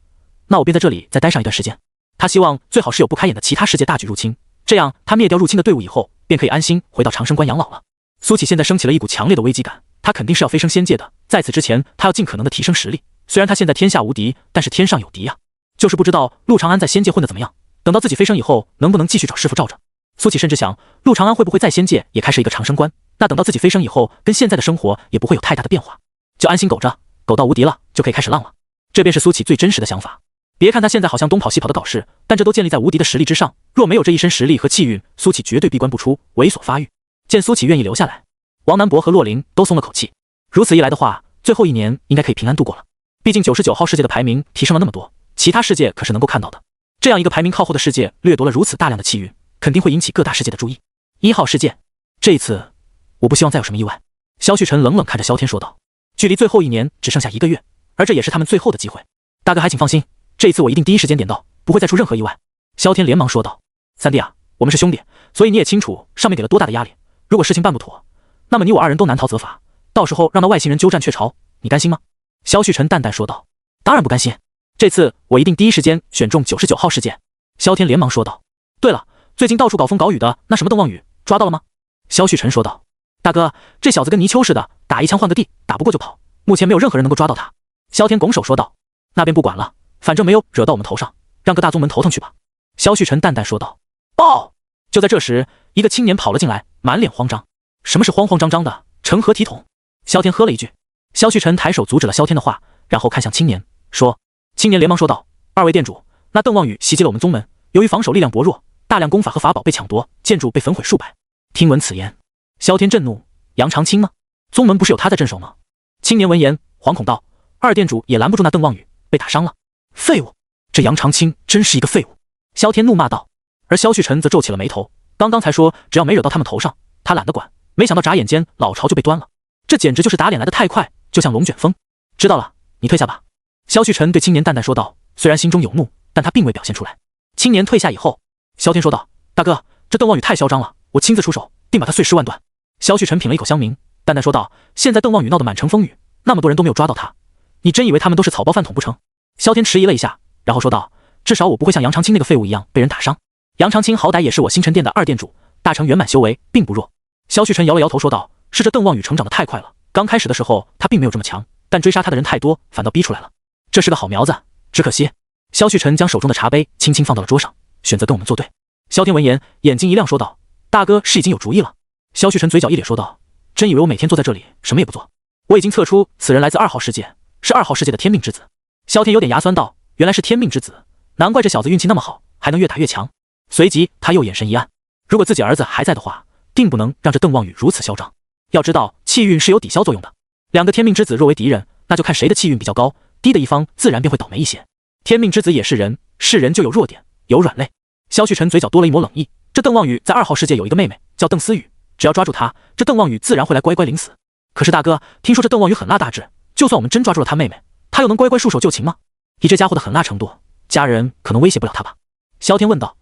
那我便在这里再待上一段时间。他希望最好是有不开眼的其他世界大举入侵，这样他灭掉入侵的队伍以后，便可以安心回到长生关养老了。苏启现在升起了一股强烈的危机感，他肯定是要飞升仙界的，在此之前他要尽可能的提升实力。虽然他现在天下无敌，但是天上有敌呀，就是不知道陆长安在仙界混得怎么样，等到自己飞升以后能不能继续找师傅罩着。苏启甚至想，陆长安会不会在仙界也开设一个长生关，那等到自己飞升以后，跟现在的生活也不会有太大的变化，就安心苟着，苟到无敌了就可以开始浪了。这便是苏启最真实的想法。别看他现在好像东跑西跑的搞事，但这都建立在无敌的实力之上，若没有这一身实力和气运，苏启绝对闭关不出，猥琐发育。见苏启愿意留下来，王南博和洛林都松了口气。如此一来的话，最后一年应该可以平安度过了。毕竟99号世界的排名提升了那么多，其他世界可是能够看到的。这样一个排名靠后的世界掠夺了如此大量的气运，肯定会引起各大世界的注意。1号世界，这一次我不希望再有什么意外。萧旭晨冷冷看着萧天说道。距离最后一年只剩下1个月，而这也是他们最后的机会。大哥还请放心，这一次我一定第一时间点到，不会再出任何意外。萧天连忙说道。三弟啊，我们是兄弟，所以你也清楚上面给了多大的压力。如果事情办不妥，那么你我2人都难逃责罚，到时候让那外星人鸠占鹊巢，你甘心吗？萧旭晨淡淡说道。当然不甘心，这次我一定第一时间选中99号世界。萧天连忙说道。对了，最近到处搞风搞雨的那什么邓望雨抓到了吗？萧旭晨说道。大哥，这小子跟泥鳅似的，打一枪换个地，打不过就跑，目前没有任何人能够抓到他。萧天拱手说道。那便不管了，反正没有惹到我们头上，让各大宗门头疼去吧。萧旭晨淡淡说道。报！就在这时，一个青年跑了进来，满脸慌张。什么是慌慌张张的，成何体统？萧天喝了一句。萧旭晨抬手阻止了萧天的话，然后看向青年说。青年连忙说道。2位店主，那邓望雨袭击了我们宗门，由于防守力量薄弱，大量功法和法宝被抢夺，建筑被焚毁数百。听闻此言，萧天震怒。杨长青吗？宗门不是有他在镇守吗？青年闻言惶恐道。2店主也拦不住那邓望雨，被打伤了。废物！这杨长青真是一个废物！萧天怒骂道。而萧旭晨则皱起了眉头，刚刚才说只要没惹到他们头上，他懒得管，没想到眨眼间老巢就被端了，这简直就是打脸来得太快，就像龙卷风。知道了，你退下吧。萧旭晨对青年淡淡说道，虽然心中有怒，但他并未表现出来。青年退下以后，萧天说道。大哥，这邓望雨太嚣张了，我亲自出手，定把他碎尸万段。萧旭晨品了一口香茗，淡淡说道。现在邓望雨闹得满城风雨，那么多人都没有抓到他，你真以为他们都是草包饭桶不成？萧天迟疑了一下，然后说道。至少我不会像杨长青那个废物一样被人打伤。杨长青好歹也是我星辰殿的2店主，大成圆满修为并不弱。萧旭晨摇了摇头说道。是这邓望雨成长得太快了，刚开始的时候他并没有这么强，但追杀他的人太多，反倒逼出来了。这是个好苗子，只可惜。萧旭晨将手中的茶杯轻轻放到了桌上，选择跟我们作对。萧天闻言眼睛一亮说道。大哥是已经有主意了？萧旭晨嘴角一咧说道。真以为我每天坐在这里什么也不做？我已经测出此人来自2号世界，是2号世界的天命之子。萧天有点牙酸道。原来是天命之子，难怪这小子运气那么好，还能越打越强。随即他又眼神一暗，如果自己儿子还在的话，定不能让这邓望雨如此嚣张。要知道气运是有抵消作用的，2个天命之子若为敌人，那就看谁的气运比较高，低的一方自然便会倒霉一些。天命之子也是人，是人就有弱点，有软肋。萧旭晨嘴角多了一抹冷意，这邓望雨在2号世界有一个妹妹叫邓思雨，只要抓住她，这邓望雨自然会来乖乖领死。可是大哥，听说这邓望雨很辣大志，就算我们真抓住了他妹妹，他又能乖乖束手就擒吗？以这家伙的狠辣程度，家人可能威胁不了他吧？萧天问道。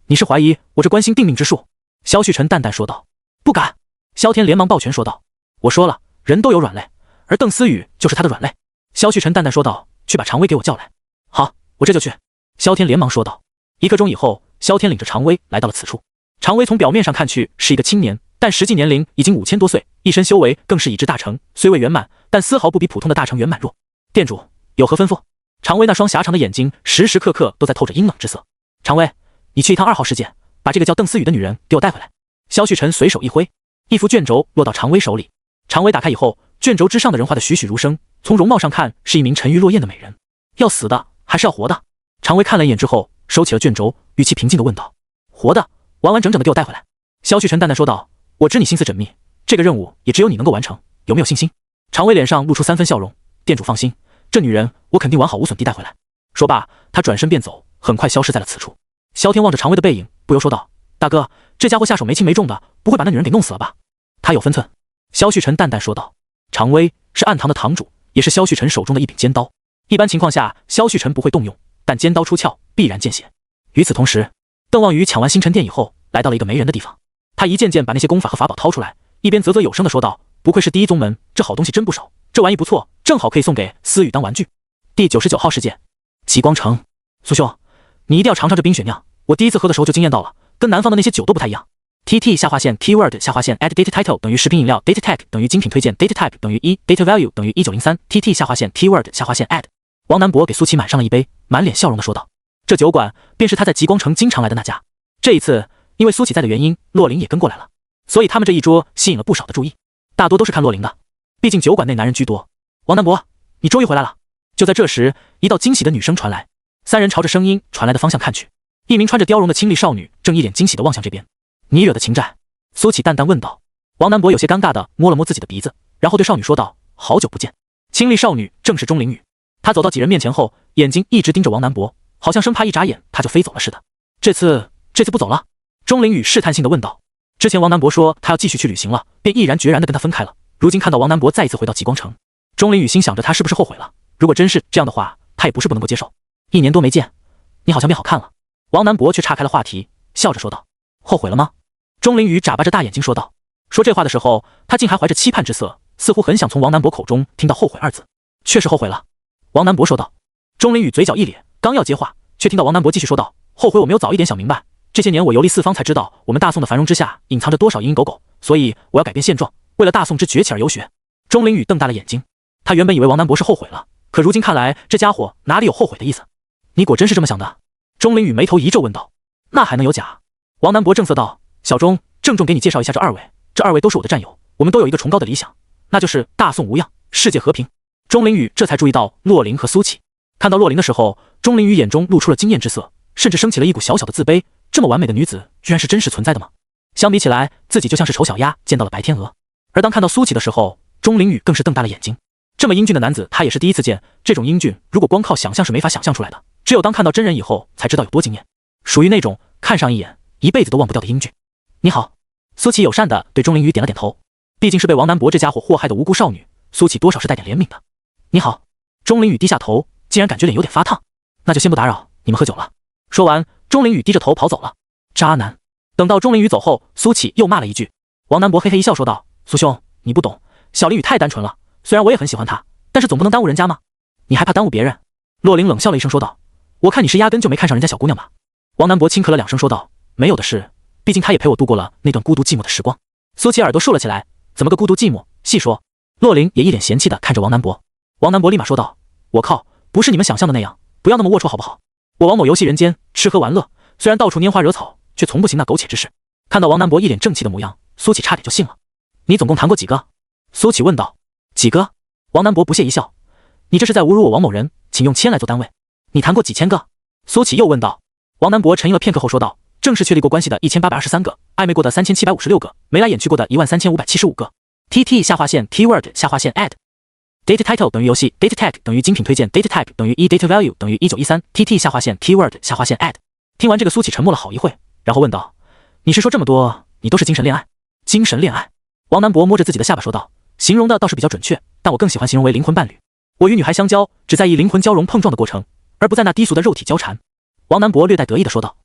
你是怀疑我这关心定命之术？萧旭晨淡淡说道。不敢。萧天连忙抱拳说道。我说了，人都有软肋，而邓思雨就是他的软肋。萧旭晨淡淡说道。去把常威给我叫来。好，我这就去。萧天连忙说道。1刻钟以后，萧天领着常威来到了此处。常威从表面上看去是一个青年，但实际年龄已经5000多岁，一身修为更是已至大成，虽未圆满，但丝毫不比普通的大成圆满弱。店主有何吩咐？常威那双狭长的眼睛时时刻刻都在透着阴冷之色。常威，你去一趟2号世界，把这个叫邓思雨的女人给我带回来。萧旭晨随手一挥，一幅卷轴落到常威手里。常威打开以后，卷轴之上的人画的栩栩如生，从容貌上看是一名沉鱼落雁的美人，要死的还是要活的？常威看了一眼之后，收起了卷轴，语气平静地问道：活的，完完整整的给我带回来。萧旭晨淡淡说道：我知你心思缜密，这个任务也只有你能够完成，有没有信心？常威脸上露出3分笑容，店主放心，这女人我肯定完好无损地带回来。说罢，他转身便走，很快消失在了此处。萧天望着常威的背影，不由说道：大哥，这家伙下手没轻没重的，不会把那女人给弄死了吧？他有分寸。萧旭晨淡淡说道。常威是暗堂的堂主，也是萧旭晨手中的一柄尖刀。一般情况下，萧旭晨不会动用，但尖刀出鞘，必然见血。与此同时，邓望宇抢完星辰殿以后，来到了一个没人的地方。他一件件把那些功法和法宝掏出来，一边啧啧有声地说道：不愧是第一宗门，这好东西真不少，这玩意不错，正好可以送给思雨当玩具。第99号事件，极光城。苏兄，你一定要尝尝这冰雪酿，我第一次喝的时候就惊艳到了，跟南方的那些酒都不太一样。TT 下划线 Keyword 下划线 Add Data Title 等于食品饮料 Data Tag 等于精品推荐 Data Type 等于1 Data Value 等于1903 TT 下划线 Keyword 下划线 Add。 王南博给苏琪满上了一杯，满脸笑容地说道：这酒馆便是他在极光城经常来的那家。这一次因为苏琪在的原因，洛林也跟过来了，所以他们这一桌吸引了不少的注意，大多都是看洛林的，毕竟酒馆内男人居多。王南博，你终于回来了。就在这时，一道惊喜的女声传来，三人朝着声音传来的方向看去，一名穿着貂绒的清丽少女正一脸惊喜地望向这边。你惹的情债？苏琪淡淡问道。王南博有些尴尬地摸了摸自己的鼻子，然后对少女说道：好久不见。清丽少女正是钟灵雨。她走到几人面前后，眼睛一直盯着王南博，好像生怕一眨眼他就飞走了似的。这次不走了？钟灵雨试探性地问道。之前王南博说他要继续去旅行了，便毅然决然地跟他分开了。如今看到王南博再一次回到极光城，钟灵雨心想着他是不是后悔了，如果真是这样的话，他也不是不能够接受。1年多没见，你好像变好看了。王南博却岔开了话题，笑着说道：后悔了吗？钟灵雨眨巴着大眼睛说道。说这话的时候，他竟还怀着期盼之色，似乎很想从王南博口中听到后悔2字。确实后悔了，王南博说道。钟灵雨嘴角一咧，刚要接话，却听到王南博继续说道：后悔我没有早一点想明白，这些年我游历四方才知道我们大宋的繁荣之下隐藏着多少蝇营狗苟，所以我要改变现状，为了大宋之崛起而游学。钟灵雨瞪大了眼睛，他原本以为王南博是后悔了，可如今看来这家伙哪里有后悔的意思。你果真是这么想的？钟灵雨眉头一皱问道。那还能有假？王南博正色道：小钟，郑重给你介绍一下这2位，这2位都是我的战友，我们都有一个崇高的理想，那就是大宋无恙，世界和平。钟灵雨这才注意到洛林和苏琪，看到洛林的时候，钟灵雨眼中露出了惊艳之色，甚至升起了一股小小的自卑，这么完美的女子居然是真实存在的吗？相比起来，自己就像是丑小鸭见到了白天鹅。而当看到苏琪的时候，钟灵雨更是瞪大了眼睛，这么英俊的男子他也是第一次见，这种英俊如果光靠想象是没法想象出来的，只有当看到真人以后才知道有多惊艳，属于那种看上一眼一辈子都忘不掉的英俊。你好。苏琪友善地对钟灵雨点了点头，毕竟是被王南博这家伙祸害的无辜少女，苏琪多少是带点怜悯的。你好。钟灵雨低下头，竟然感觉脸有点发烫。那就先不打扰，你们喝酒了。说完，钟灵雨低着头跑走了。渣男。等到钟灵雨走后，苏琪又骂了一句。王南博嘿嘿一笑说道：苏兄，你不懂，小灵雨太单纯了，虽然我也很喜欢她，但是总不能耽误人家吗？你还怕耽误别人？洛林冷笑了一声说道：我看你是压根就没看上人家小姑娘吧。王南博轻咳了2声说道：没有的事，毕竟他也陪我度过了那段孤独寂寞的时光。苏琪耳朵竖了起来，怎么个孤独寂寞？细说。洛林也一脸嫌弃地看着王南博。王南博立马说道：我靠，不是你们想象的那样，不要那么龌龊好不好？我王某游戏人间，吃喝玩乐，虽然到处拈花惹草，却从不行那苟且之事。看到王南博一脸正气的模样，苏琪差点就信了。你总共谈过几个？苏琪问道。几个？王南博不屑一笑。你这是在侮辱我王某人，请用千来做单位。你谈过几千个？苏琪又问道。王南博沉吟了片刻后说道：正式确立过关系的1823个，暧昧过的3756个，眉来眼去过的13575个。TT 下划线 Keyword 下划线 Add。Data Title 等于游戏 Data Tag 等于精品推荐 Data Type 等于1 Data Value 等于1913 TT 下划线 Keyword 下划线 Add。 听完这个，苏琪沉默了好一会，然后问道：你是说这么多你都是精神恋爱？精神恋爱？王南博摸着自己的下巴说道：形容的倒是比较准确，但我更喜欢形容为灵魂伴侣。我与女孩相交，只在意灵魂交融碰撞的过程，而不在那低俗的肉体交缠。王南博略带得意地说道。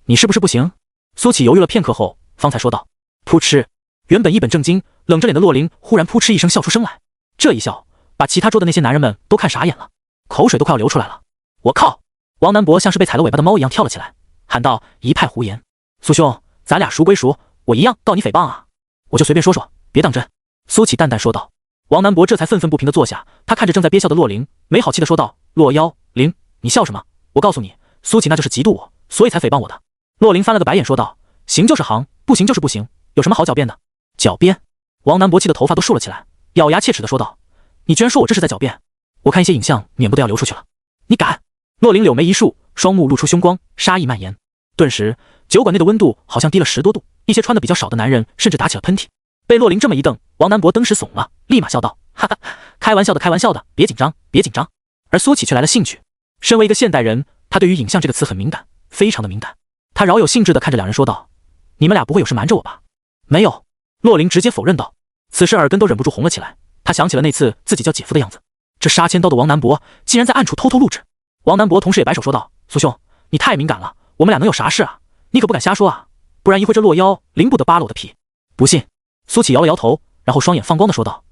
你是不是不行？苏琪犹豫了片刻后方才说道。噗嗤。原本一本正经冷着脸的洛林忽然噗嗤一声笑出声来，这一笑把其他桌的那些男人们都看傻眼了，口水都快要流出来了。我靠！王南博像是被踩了尾巴的猫一样跳了起来，喊道：一派胡言！苏兄，咱俩熟归熟，我一样告你诽谤啊！我就随便说说，别当真。苏琪淡淡说道。王南博这才愤愤不平地坐下，他看着正在憋笑的洛林，没好气地说道：洛妖林，你笑什么？我告诉你，苏琪那就是嫉妒我，所以才诽谤我的。洛林翻了个白眼说道：行就是行，不行就是不行，有什么好狡辩的？狡辩？王南博气的头发都竖了起来，咬牙切齿地说道：你居然说我这是在狡辩？我看一些影像免不得要流出去了。你敢？洛林柳眉一竖，双目露出凶光，杀意蔓延。顿时，酒馆内的温度好像低了10多度，一些穿的比较少的男人甚至打起了喷嚏。被洛林这么一瞪，王南博登时怂了，立马笑道：“哈哈，开玩笑的，开玩笑的，别紧张，别紧张。”而苏启却来了兴趣。身为一个现代人，他对于影像这个词很敏感，非常的敏感。他饶有兴致地看着两人说道：“你们俩不会有事瞒着我吧？”没有。洛林直接否认道。此时耳根都忍不住红了起来，他想起了那次自己叫姐夫的样子。这杀千刀的王南博竟然在暗处偷偷录制。王南博同时也摆手说道：“苏兄，你太敏感了，我们俩能有啥事啊？你可不敢瞎说啊，不然一会这落妖灵不得扒了我的皮。”不信。苏启摇了摇头，然后双眼放光的说道：“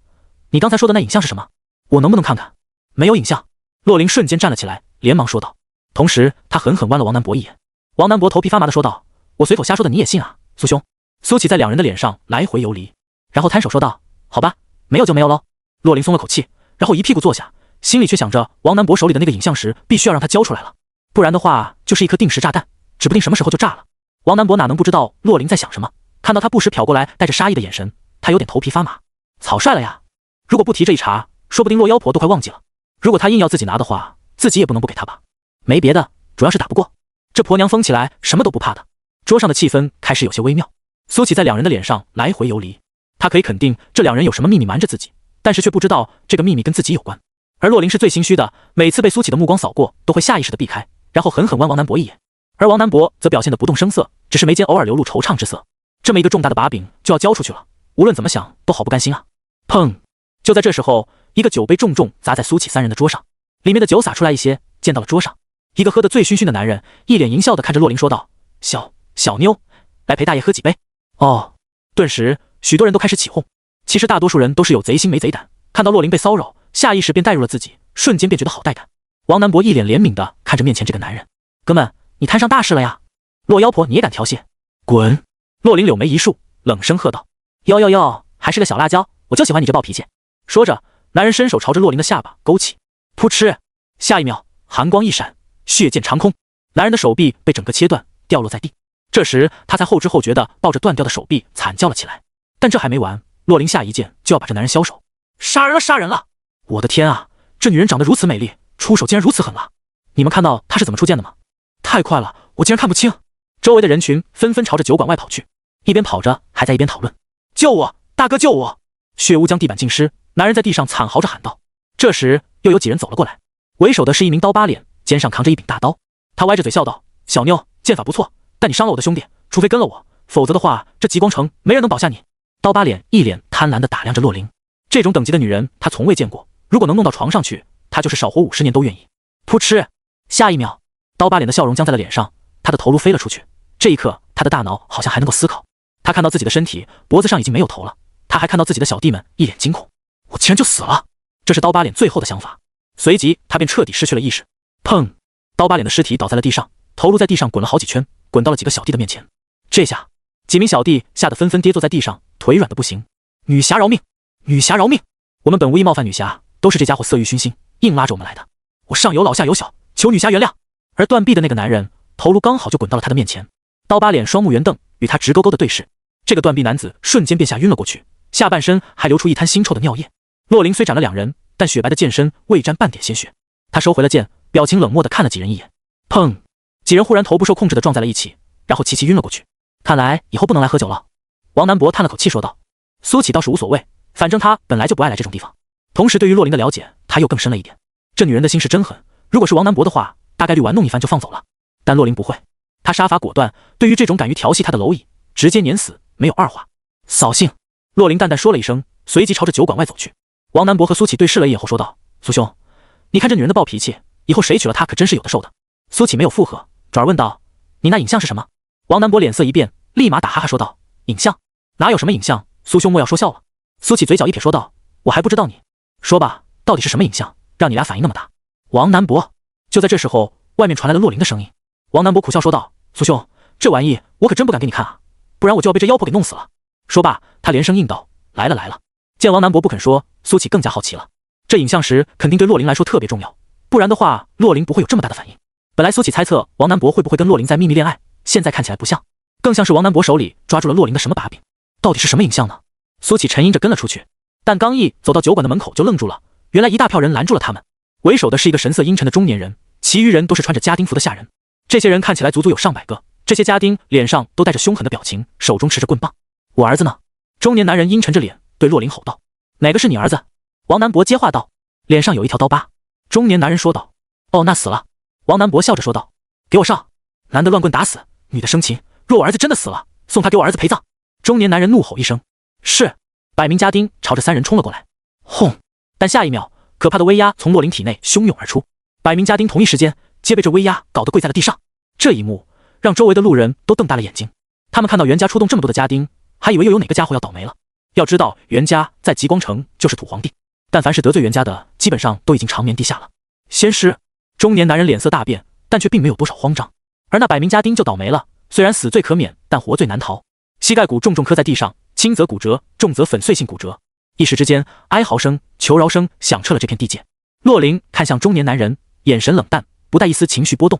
你刚才说的那影像是什么？我能不能看看？”没有影像。洛林瞬间站了起来，连忙说道，同时他狠狠剜了王南博一眼。王南博头皮发麻的说道：“我随口瞎说的你也信啊，苏兄？”苏启在两人的脸上来回游离，然后摊手说道：“好吧，没有就没有喽。”洛林松了口气，然后一屁股坐下，心里却想着王南博手里的那个影像石必须要让他交出来了，不然的话就是一颗定时炸弹，指不定什么时候就炸了。王南博哪能不知道洛林在想什么？看到他不时瞟过来带着杀意的眼神，他有点头皮发麻。草率了呀！如果不提这一茬，说不定洛妖婆都快忘记了。如果他硬要自己拿的话，自己也不能不给他吧。没别的，主要是打不过。这婆娘疯起来什么都不怕的。桌上的气氛开始有些微妙。苏启在两人的脸上来回游离，他可以肯定这两人有什么秘密瞒着自己，但是却不知道这个秘密跟自己有关。而洛林是最心虚的，每次被苏启的目光扫过，都会下意识的避开，然后狠狠剜王南博一眼。而王南博则表现得不动声色，只是眉间偶尔流露惆怅之色。这么一个重大的把柄就要交出去了，无论怎么想都好不甘心啊！砰！就在这时候，一个酒杯重重砸在苏启三人的桌上，里面的酒洒出来一些，溅到了桌上。一个喝得醉醺醺的男人一脸淫笑地看着洛林说道：“小妞，来陪大爷喝几杯。”哦！顿时，许多人都开始起哄。其实大多数人都是有贼心没贼胆，看到洛林被骚扰，下意识便带入了自己，瞬间便觉得好带感。王南博一脸怜悯地看着面前这个男人：“哥们，你摊上大事了呀！洛妖婆你也敢调戏？滚！”洛林柳眉一竖，冷声喝道：“哟，还是个小辣椒，我就喜欢你这暴脾气。”说着，男人伸手朝着洛林的下巴勾起，噗嗤！下一秒，寒光一闪，血溅长空，男人的手臂被整个切断，掉落在地。这时，他才后知后觉地抱着断掉的手臂惨叫了起来。但这还没完，洛林下一剑就要把这男人削手。杀人了，杀人了！我的天啊，这女人长得如此美丽，出手竟然如此狠辣！你们看到她是怎么出剑的吗？太快了，我竟然看不清。周围的人群纷纷朝着酒馆外跑去，一边跑着还在一边讨论：“救我，大哥救我！”血污将地板浸湿，男人在地上惨嚎着喊道。这时又有几人走了过来，为首的是一名刀疤脸，肩上扛着一柄大刀。他歪着嘴笑道：“小妞，剑法不错，但你伤了我的兄弟，除非跟了我，否则的话，这极光城没人能保下你。”刀疤脸一脸贪婪地打量着洛林，这种等级的女人他从未见过，如果能弄到床上去，他就是少活50年都愿意。噗嗤！下一秒，刀疤脸的笑容僵在了脸上，他的头颅飞了出去。这一刻，他的大脑好像还能够思考。他看到自己的身体，脖子上已经没有头了。他还看到自己的小弟们一脸惊恐，我竟然就死了！这是刀疤脸最后的想法。随即，他便彻底失去了意识。砰！刀疤脸的尸体倒在了地上，头颅在地上滚了好几圈，滚到了几个小弟的面前。这下，几名小弟吓得纷纷跌坐在地上，腿软的不行。女侠饶命！女侠饶命！我们本无意冒犯女侠，都是这家伙色欲熏心，硬拉着我们来的。我上有老下有小，求女侠原谅。而断臂的那个男人，头颅刚好就滚到了他的面前。刀疤脸双目圆瞪，与他直勾勾的对视。这个断臂男子瞬间便吓晕了过去，下半身还流出一滩腥臭的尿液。洛林虽斩了两人，但雪白的剑身未沾半点鲜血。他收回了剑，表情冷漠地看了几人一眼。砰！几人忽然头不受控制地撞在了一起，然后齐齐晕了过去。看来以后不能来喝酒了。王南博叹了口气说道。苏启倒是无所谓，反正他本来就不爱来这种地方。同时对于洛林的了解他又更深了一点。这女人的心是真狠，如果是王南博的话，大概率玩弄一番就放走了。但洛林不会，他杀伐果断，对于这种敢于调戏他的蝼蚁，直接碾死，没有二话。扫兴！洛林淡淡说了一声，随即朝着酒馆外走去。王南博和苏启对视了一眼后说道：“苏兄，你看这女人的暴脾气，以后谁娶了她可真是有的受的。”苏启没有附和，转而问道：“你那影像是什么？”王南博脸色一变，立马打哈哈说道：“影像？哪有什么影像？苏兄莫要说笑了。”苏启嘴角一撇说道：“我还不知道你，说吧，到底是什么影像，让你俩反应那么大？”王南博。就在这时候，外面传来了洛林的声音。王南博苦笑说道：“苏兄，这玩意我可真不敢给你看啊，不然我就要被这妖婆给弄死了。”说罢，他连声应道：“来了来了。”见王南博不肯说，苏启更加好奇了。这影像石肯定对洛林来说特别重要，不然的话，洛林不会有这么大的反应。本来苏启猜测王南博会不会跟洛林在秘密恋爱，现在看起来不像，更像是王南博手里抓住了洛林的什么把柄。到底是什么影像呢？苏启沉吟着跟了出去，但刚一走到酒馆的门口就愣住了，原来一大票人拦住了他们。为首的是一个神色阴沉的中年人，其余人都是穿着家丁服的下人。这些人看起来足足有上百个，这些家丁脸上都带着凶狠的表情，手中持着棍棒。我儿子呢？中年男人阴沉着脸对洛林吼道。哪个是你儿子？王南博接话道，脸上有一条刀疤。中年男人说道，哦，那死了。王南博笑着说道，给我上，男的乱棍打死，女的生擒，若我儿子真的死了，送他给我儿子陪葬。中年男人怒吼一声，是。百名家丁朝着三人冲了过来，轰！但下一秒，可怕的威压从洛林体内汹涌而出，百名家丁同一时间皆被这威压搞得跪在了地上。这一幕让周围的路人都瞪大了眼睛，他们看到袁家出动这么多的家丁，还以为又有哪个家伙要倒霉了。要知道袁家在极光城就是土皇帝，但凡是得罪袁家的，基本上都已经长眠地下了。仙师，中年男人脸色大变，但却并没有多少慌张。而那百名家丁就倒霉了，虽然死罪可免，但活罪难逃。膝盖骨重重磕在地上，轻则骨折，重则粉碎性骨折。一时之间，哀嚎声、求饶声响彻了这片地界。洛林看向中年男人，眼神冷淡，不带一丝情绪波动。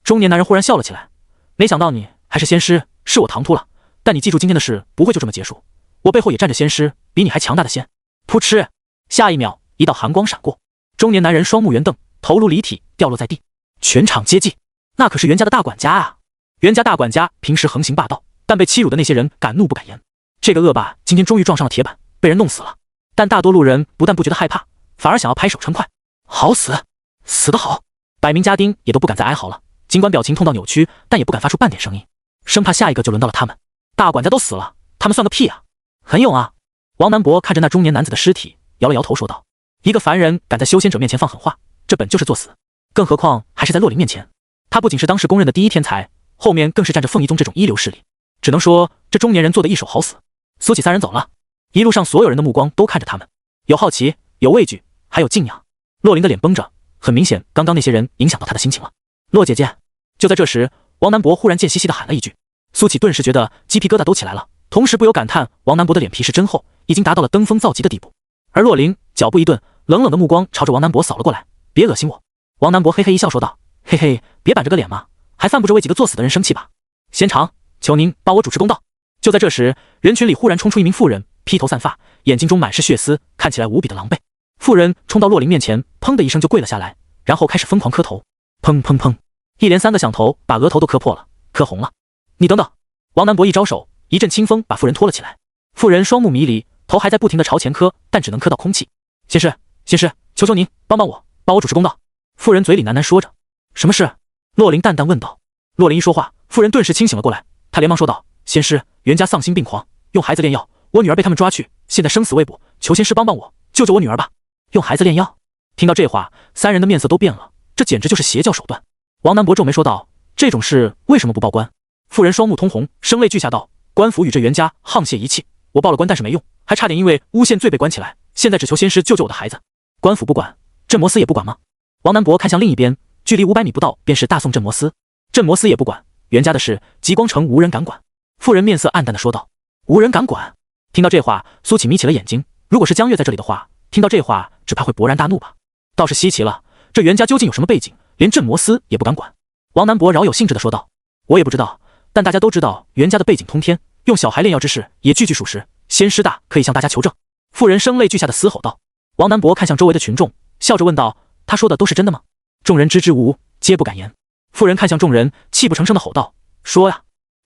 中年男人忽然笑了起来，没想到你还是仙师，是我唐突了。但你记住今天的事不会就这么结束，我背后也站着仙师，比你还强大的仙。噗嗤！下一秒，一道寒光闪过，中年男人双目圆瞪，头颅离体掉落在地。全场皆寂，那可是袁家的大管家啊！袁家大管家平时横行霸道，但被欺辱的那些人敢怒不敢言。这个恶霸今天终于撞上了铁板，被人弄死了。但大多路人不但不觉得害怕，反而想要拍手称快。好死，死得好！百名家丁也都不敢再哀嚎了，尽管表情痛到扭曲，但也不敢发出半点声音，生怕下一个就轮到了他们。大管家都死了，他们算个屁啊！很勇啊！王南博看着那中年男子的尸体，摇了摇头说道：一个凡人敢在修仙者面前放狠话，这本就是作死，更何况还是在洛林面前。他不仅是当世公认的第一天才，后面更是站着凤仪宗这种一流势力，只能说这中年人做的一手好死。苏起三人走了，一路上所有人的目光都看着他们，有好奇，有畏惧，还有敬仰。洛林的脸绷着，很明显刚刚那些人影响到他的心情了。洛姐姐！就在这时，王南博忽然贱兮兮地喊了一句，苏起顿时觉得鸡皮疙瘩都起来了，同时不由感叹王南博的脸皮是真厚，已经达到了登峰造极的地步。而洛林脚步一顿，冷冷的目光朝着王南博扫了过来，别恶心我。王南博嘿嘿一笑说道，嘿嘿，别板着个脸嘛，还犯不着为几个作死的人生气吧。仙长，求您帮我主持公道。就在这时，人群里忽然冲出一名妇人，披头散发，眼睛中满是血丝，看起来无比的狼狈。妇人冲到洛林面前，砰的一声就跪了下来，然后开始疯狂磕头，砰砰砰，一连3个响头把额头都磕破了，磕红了。你等等！王南博一招手，一阵清风把妇人拖了起来。妇人双目迷离，头还在不停地朝前磕，但只能磕到空气。仙师，仙师，求求您帮帮我，帮我主持公道。妇人嘴里喃喃说着。什么事？洛林淡淡问道。洛林一说话，妇人顿时清醒了过来，她连忙说道，仙师，袁家丧心病狂，用孩子炼药，我女儿被他们抓去，现在生死未卜，求仙师帮帮我，救救我女儿吧。用孩子炼药？听到这话，三人的面色都变了，这简直就是邪教手段。王南博皱眉说道，这种事为什么不报官？妇人双目通红，声泪俱下道，官府与这袁家沆瀣一气，我报了官但是没用，还差点因为诬陷罪被关起来，现在只求仙师救救我的孩子。官府不管，镇魔司也不管吗？王南博看向另一边，距离500米不到便是大宋镇魔司，镇魔司也不管，袁家的事极光城无人敢管。妇人面色暗淡的说道，无人敢管。听到这话，苏启眯起了眼睛，如果是江月在这里的话，听到这话只怕会勃然大怒吧。倒是稀奇了，这袁家究竟有什么背景，连镇魔司也不敢管。王南博饶有兴致的说道，我也不知道，但大家都知道袁家的背景通天，用小孩炼药之事也句句属实，仙师大可以向大家求证。妇人声泪俱下的嘶吼道。王南博看向周围的群众，笑着问道，他说的都是真的吗？众人支支吾吾，皆不敢言。妇人看向众人，泣不成声的吼道，说呀，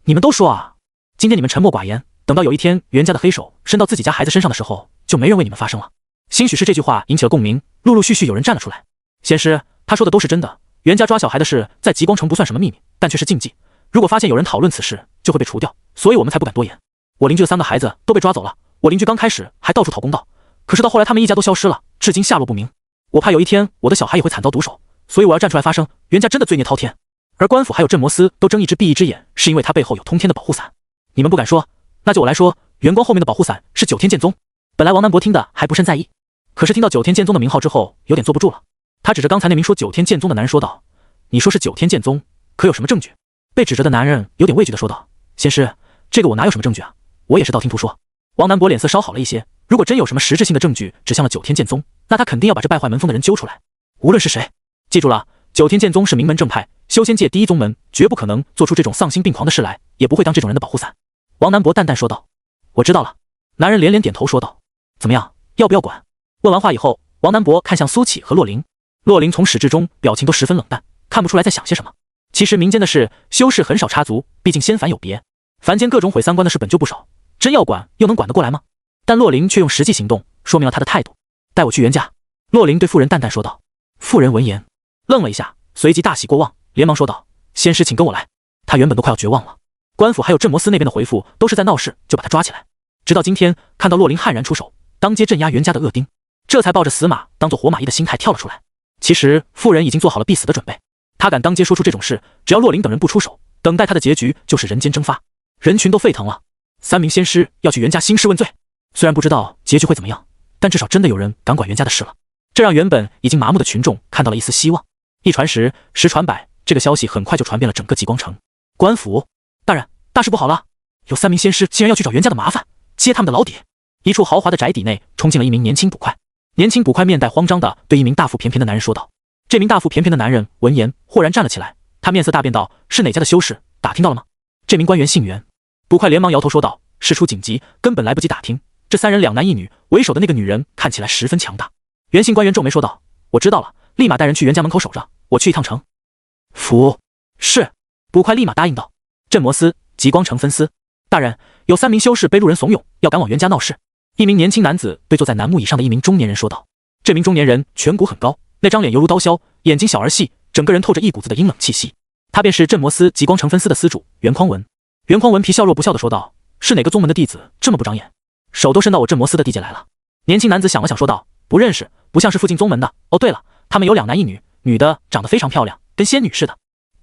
你们都说啊，今天你们沉默寡言，等到有一天袁家的黑手伸到自己家孩子身上的时候，就没人为你们发声了。兴许是这句话引起了共鸣，陆陆续续有人站了出来。仙师，他说的都是真的，袁家抓小孩的事在极光城不算什么秘密，但却是禁忌，如果发现有人讨论此事，就会被除掉，所以我们才不敢多言。我邻居的3个孩子都被抓走了，我邻居刚开始还到处讨公道，可是到后来他们一家都消失了，至今下落不明。我怕有一天我的小孩也会惨遭毒手，所以我要站出来发声，袁家真的罪孽滔天。而官府还有镇魔司都睁一只闭一只眼，是因为他背后有通天的保护伞。你们不敢说，那就我来说，元光后面的保护伞是9天剑宗。本来王南博听的还不甚在意，可是听到9天剑宗的名号之后，有点坐不住了。他指着刚才那名说9天剑宗的男人说道，你说是9天剑宗，可有什么证据？被指着的男人有点畏惧的说道，仙师，这个我哪有什么证据啊，我也是道听途说。王南博脸色稍好了一些，如果真有什么实质性的证据指向了9天剑宗，那他肯定要把这败坏门风的人揪出来，无论是谁。记住了，9天剑宗是名门正派，修仙界第一宗门，绝不可能做出这种丧心病狂的事来，也不会当这种人的保护伞。王南博淡淡说道，我知道了。男人连连点头说道，怎么样，要不要管？问完话以后，王南博看向苏启和洛灵，洛灵从始至终表情都十分冷淡，看不出来在想些什么。其实民间的事，修士很少插足，毕竟仙凡有别，凡间各种毁三观的事本就不少，真要管又能管得过来吗？但洛灵却用实际行动说明了他的态度。带我去袁家。洛灵对妇人淡淡说道。妇人闻言愣了一下，随即大喜过望，连忙说道：仙师请跟我来。他原本都快要绝望了，官府还有镇魔司那边的回复都是在闹事就把他抓起来，直到今天看到洛灵悍然出手，当街镇压袁家的恶丁，这才抱着死马当做活马医的心态跳了出来。其实妇人已经做好了必死的准备，他敢当街说出这种事，只要洛灵等人不出手，等待他的结局就是人间蒸发。人群都沸腾了，3名仙师要去袁家兴师问罪，虽然不知道结局会怎么样，但至少真的有人敢管袁家的事了，这让原本已经麻木的群众看到了一丝希望。一传十，十传百，这个消息很快就传遍了整个极光城。官府，大人，大事不好了，有3名仙师竟然要去找袁家的麻烦，揭他们的老底。一处豪华的宅邸内冲进了一名年轻捕快，年轻捕快面带慌张地对一名大腹便便的男人说道。这名大腹便便的男人闻言豁然站了起来，他面色大变道：是哪家的修士？打听到了吗？这名官员姓袁。捕快连忙摇头说道：事出紧急，根本来不及打听，这3人2男1女，为首的那个女人看起来十分强大。袁姓官员皱眉说道：我知道了，立马带人去袁家门口守着，我去一趟城。服。是。捕快立马答应道。镇魔司极光城分司。大人，有3名修士被路人怂恿，要赶往袁家闹事。一名年轻男子对坐在楠木椅上的一名中年人说道。这名中年人颧骨很高，那张脸犹如刀削，眼睛小而细，整个人透着一股子的阴冷气息。他便是镇魔司极光城分司的司主袁匡文。袁匡文皮笑肉不笑地说道：是哪个宗门的弟子这么不长眼，手都伸到我镇魔司的地界来了？年轻男子想了想说道：不认识，不像是附近宗门的。哦对了，他们有2男1女，女的长得非常漂亮，跟仙女似的。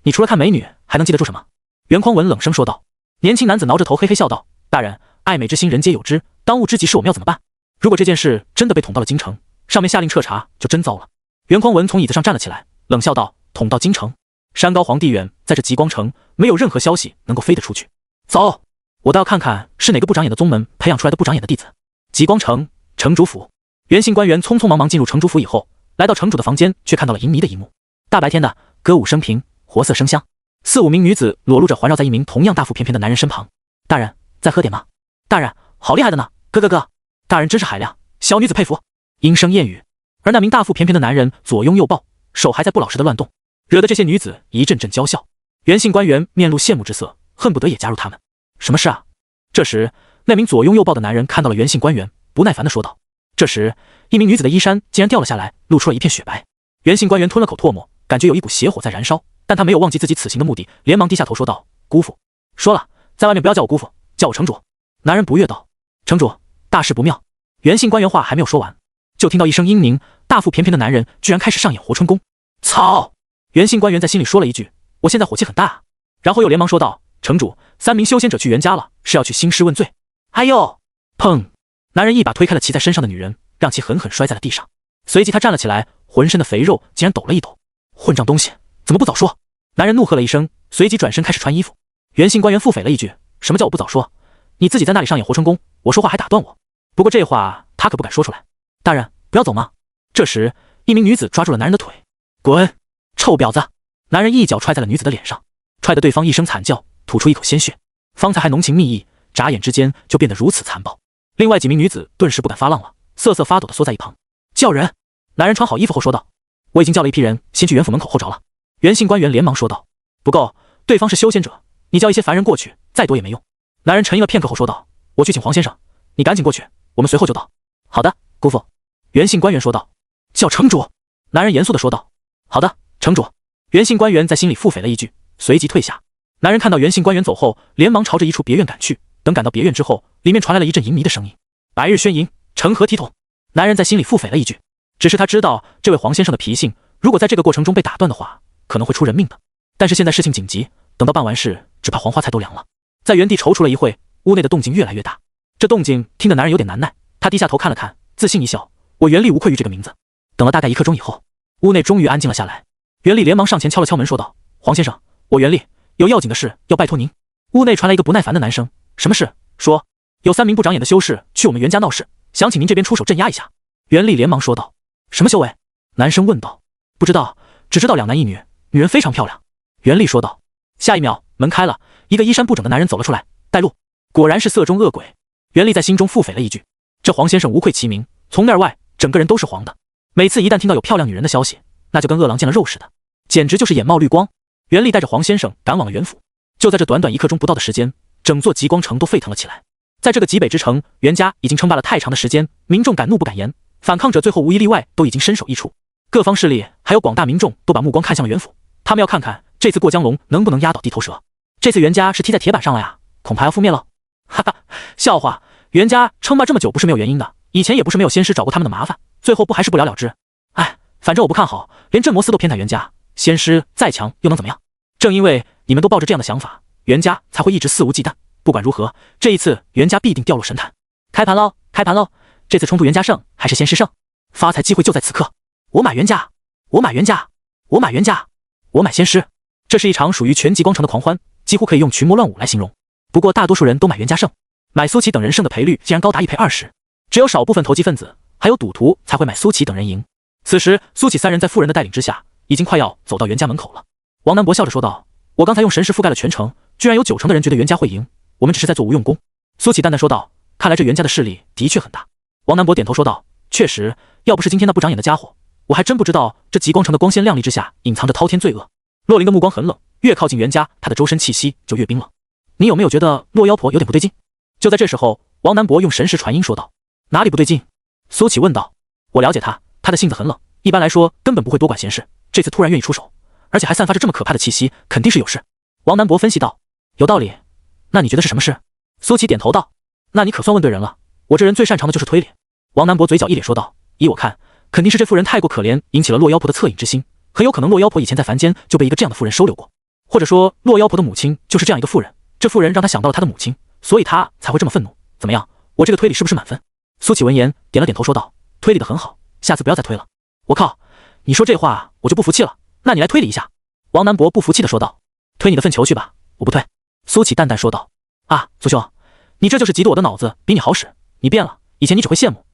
你除了看美女还能记得住什么？袁匡文冷声说道。年轻男子挠着头嘿嘿笑道：大人，爱美之心人皆有之，当务之急是我们要怎么办？如果这件事真的被捅到了京城，上面下令彻查，就真糟了。袁匡文从椅子上站了起来，冷笑道：捅到京城？山高皇帝远，在这极光城没有任何消息能够飞得出去。走，我倒要看看是哪个不长眼的宗门培养出来的不长眼的弟子。极光城城主府。袁姓官员匆匆忙忙进入城主府以后，来到城主的房间，却看到了淫靡的一幕。大白天的，歌舞升平，活色生香，4、5名女子裸露着环绕在一名同样大腹便便的男人身旁。大人，再喝点吗？大人，好厉害的呢，哥，大人真是海量，小女子佩服。莺声燕语，而那名大腹便便的男人左拥右抱，手还在不老实的乱动，惹得这些女子一阵阵娇笑。袁姓官员面露羡慕之色，恨不得也加入他们。什么事啊？这时，那名左拥右抱的男人看到了袁姓官员，不耐烦地说道。这时，一名女子的衣衫竟然掉了下来，露出了一片雪白。袁姓官员吞了口唾沫，感觉有一股邪火在燃烧，但他没有忘记自己此行的目的，连忙低下头说道：姑父，说了，在外面不要叫我姑父，叫我城主。男人不悦道：城主，大事不妙。袁姓官员话还没有说完，就听到一声嘤咛，大腹便便的男人居然开始上演活春宫。操！袁姓官员在心里说了一句：我现在火气很大啊，然后又连忙说道：城主，3名修仙者去袁家了，是要去兴师问罪。哎呦！砰！男人一把推开了骑在身上的女人，让其狠狠摔在了地上。随即他站了起来，浑身的肥肉竟然抖了一抖。混账东西，怎么不早说？男人怒喝了一声，随即转身开始穿衣服。袁姓官员腹诽了一句：什么叫我不早说？你自己在那里上演活春宫，我说话还打断我。不过这话他可不敢说出来。大人，不要走吗？这时，一名女子抓住了男人的腿。滚！臭婊子！男人一脚踹在了女子的脸上，踹得对方一声惨叫，吐出一口鲜血。方才还浓情蜜意，眨眼之间就变得如此残暴。另外几名女子顿时不敢发浪了，瑟瑟发抖地缩在一旁。叫人！男人穿好衣服后说道：我已经叫了一批人，先去袁府门口候着了。袁姓官员连忙说道：不够，对方是修仙者，你叫一些凡人过去，再多也没用。男人沉吟了片刻后说道：我去请黄先生，你赶紧过去，我们随后就到。好的，姑父。袁姓官员说道。叫城主。男人严肃地说道。好的，城主。袁姓官员在心里腹诽了一句，随即退下。男人看到袁姓官员走后，连忙朝着一处别院赶去。等赶到别院之后，里面传来了一阵淫靡的声音。白日宣淫，成何体统？男人在心里腹诽了一句，只是他知道这位黄先生的脾性，如果在这个过程中被打断的话，可能会出人命的。但是现在事情紧急，等到办完事，只怕黄花菜都凉了。在原地踌躇了一会，屋内的动静越来越大。这动静听得男人有点难耐，他低下头看了看，自信一笑：我袁立无愧于这个名字。等了大概1刻钟以后，屋内终于安静了下来。袁立连忙上前敲了敲门，说道：黄先生，我袁立有要紧的事要拜托您。屋内传来一个不耐烦的男声：什么事？说，有3名不长眼的修士去我们袁家闹事，想请您这边出手镇压一下。袁立连忙说道：什么修为？男生问道。不知道，只知道2男1女，女人非常漂亮。袁立说道。下一秒，门开了，一个衣衫不整的男人走了出来，带路。果然是色中恶鬼。袁立在心中腹诽了一句：这黄先生无愧其名，从内而外整个人都是黄的。每次一旦听到有漂亮女人的消息，那就跟饿狼见了肉似的，简直就是眼冒绿光。袁立带着黄先生赶往了袁府。就在这短短1刻钟不到的时间，整座极光城都沸腾了起来。在这个极北之城，袁家已经称霸了太长的时间，民众敢怒不敢言，反抗者最后无一例外都已经身首异处。各方势力还有广大民众都把目光看向了袁府，他们要看看这次过江龙能不能压倒地头蛇。这次袁家是踢在铁板上了呀，恐怕要覆灭了。哈哈，笑话，袁家称霸这么久不是没有原因的，以前也不是没有仙师找过他们的麻烦，最后不还是不了了之。哎，反正我不看好，连镇魔司都偏袒袁家，仙师再强又能怎么样？正因为你们都抱着这样的想法，袁家才会一直肆无忌惮。不管如何，这一次袁家必定掉落神坛。开盘喽，开盘喽！这次冲突袁家胜还是仙师胜？发财机会就在此刻！我买袁家，我买袁家，我买袁家，我买仙师！这是一场属于全极光城的狂欢，几乎可以用群魔乱舞来形容。不过大多数人都买袁家胜，买苏琪等人胜的赔率竟然高达1赔20，只有少部分投机分子还有赌徒才会买苏琪等人赢。此时，苏琪3人在妇人的带领之下，已经快要走到袁家门口了。王南博笑着说道：“我刚才用神识覆盖了全城，居然有90%的人觉得袁家会赢，我们只是在做无用功。”苏琪淡淡说道：“看来这袁家的势力的确很大。”王南博点头说道：“确实，要不是今天那不长眼的家伙，我还真不知道这极光城的光鲜亮丽之下隐藏着滔天罪恶。”洛林的目光很冷，越靠近袁家，他的周身气息就越冰冷。你有没有觉得洛妖婆有点不对劲？就在这时候，王南博用神识传音说道：“哪里不对劲？”苏琪问道：“我了解他，他的性子很冷，一般来说根本不会多管闲事，这次突然愿意出手，而且还散发着这么可怕的气息，肯定是有事。”王南博分析道：“有道理，那你觉得是什么事？”苏琪点头道：“那你可算问对人了，我这人最擅长的就是推理。”王南博嘴角一咧说道：“依我看，肯定是这妇人太过可怜，引起了洛妖婆的恻隐之心，很有可能洛妖婆以前在凡间就被一个这样的妇人收留过，或者说洛妖婆的母亲就是这样一个妇人，这妇人让他想到了他的母亲，所以他才会这么愤怒。怎么样，我这个推理是不是满分？”苏琪闻言点了点头说道：“推理的很好，下次不要再推了。”我靠，你说这话我就不服气了，那你来推理一下。”王南博不服气的说道：“推你的粪球去吧，我不推。”苏琪淡淡说道：“啊，苏兄，你这就是嫉妒我的脑子比你好使，你变了，以前你只会羡慕，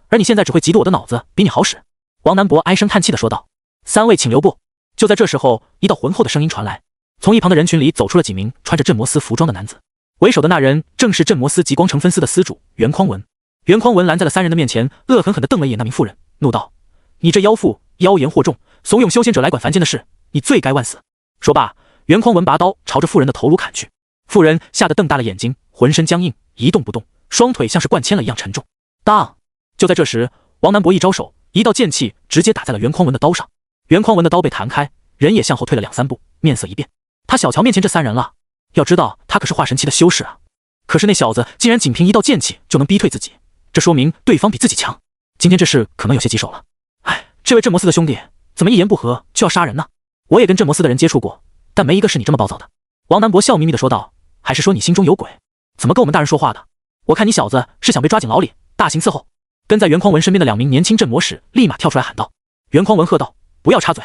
而你现在只会嫉妒我的脑子比你好使。”王南博唉声叹气的说道：“3位请留步。”就在这时候，一道浑厚的声音传来，从一旁的人群里走出了几名穿着镇魔司服装的男子，为首的那人正是镇魔司极光城分司的司主袁匡文。袁匡文拦在了3人的面前，恶狠狠地瞪了一眼那名妇人，怒道：“你这妖妇，妖言惑众，怂恿修仙者来管凡间的事，你罪该万死！”说罢，袁匡文拔刀朝着妇人的头颅砍去。妇人吓得瞪大了眼睛，浑身僵硬，一动不动，双腿像是灌铅了一样沉重。当！就在这时，王南博一招手，一道剑气直接打在了袁匡文的刀上。袁匡文的刀被弹开，人也向后退了2-3步，面色一变。他小瞧面前这3人了，要知道他可是化神期的修士啊！可是那小子竟然仅凭一道剑气就能逼退自己，这说明对方比自己强。今天这事可能有些棘手了。哎，这位镇魔司的兄弟怎么一言不合就要杀人呢？我也跟镇魔司的人接触过，但没一个是你这么暴躁的。王南博笑眯眯地说道：“还是说你心中有鬼？怎么跟我们大人说话的？我看你小子是想被抓进牢里，大刑伺候。”跟在袁匡文身边的2名年轻镇魔使立马跳出来喊道。袁匡文喝道：“不要插嘴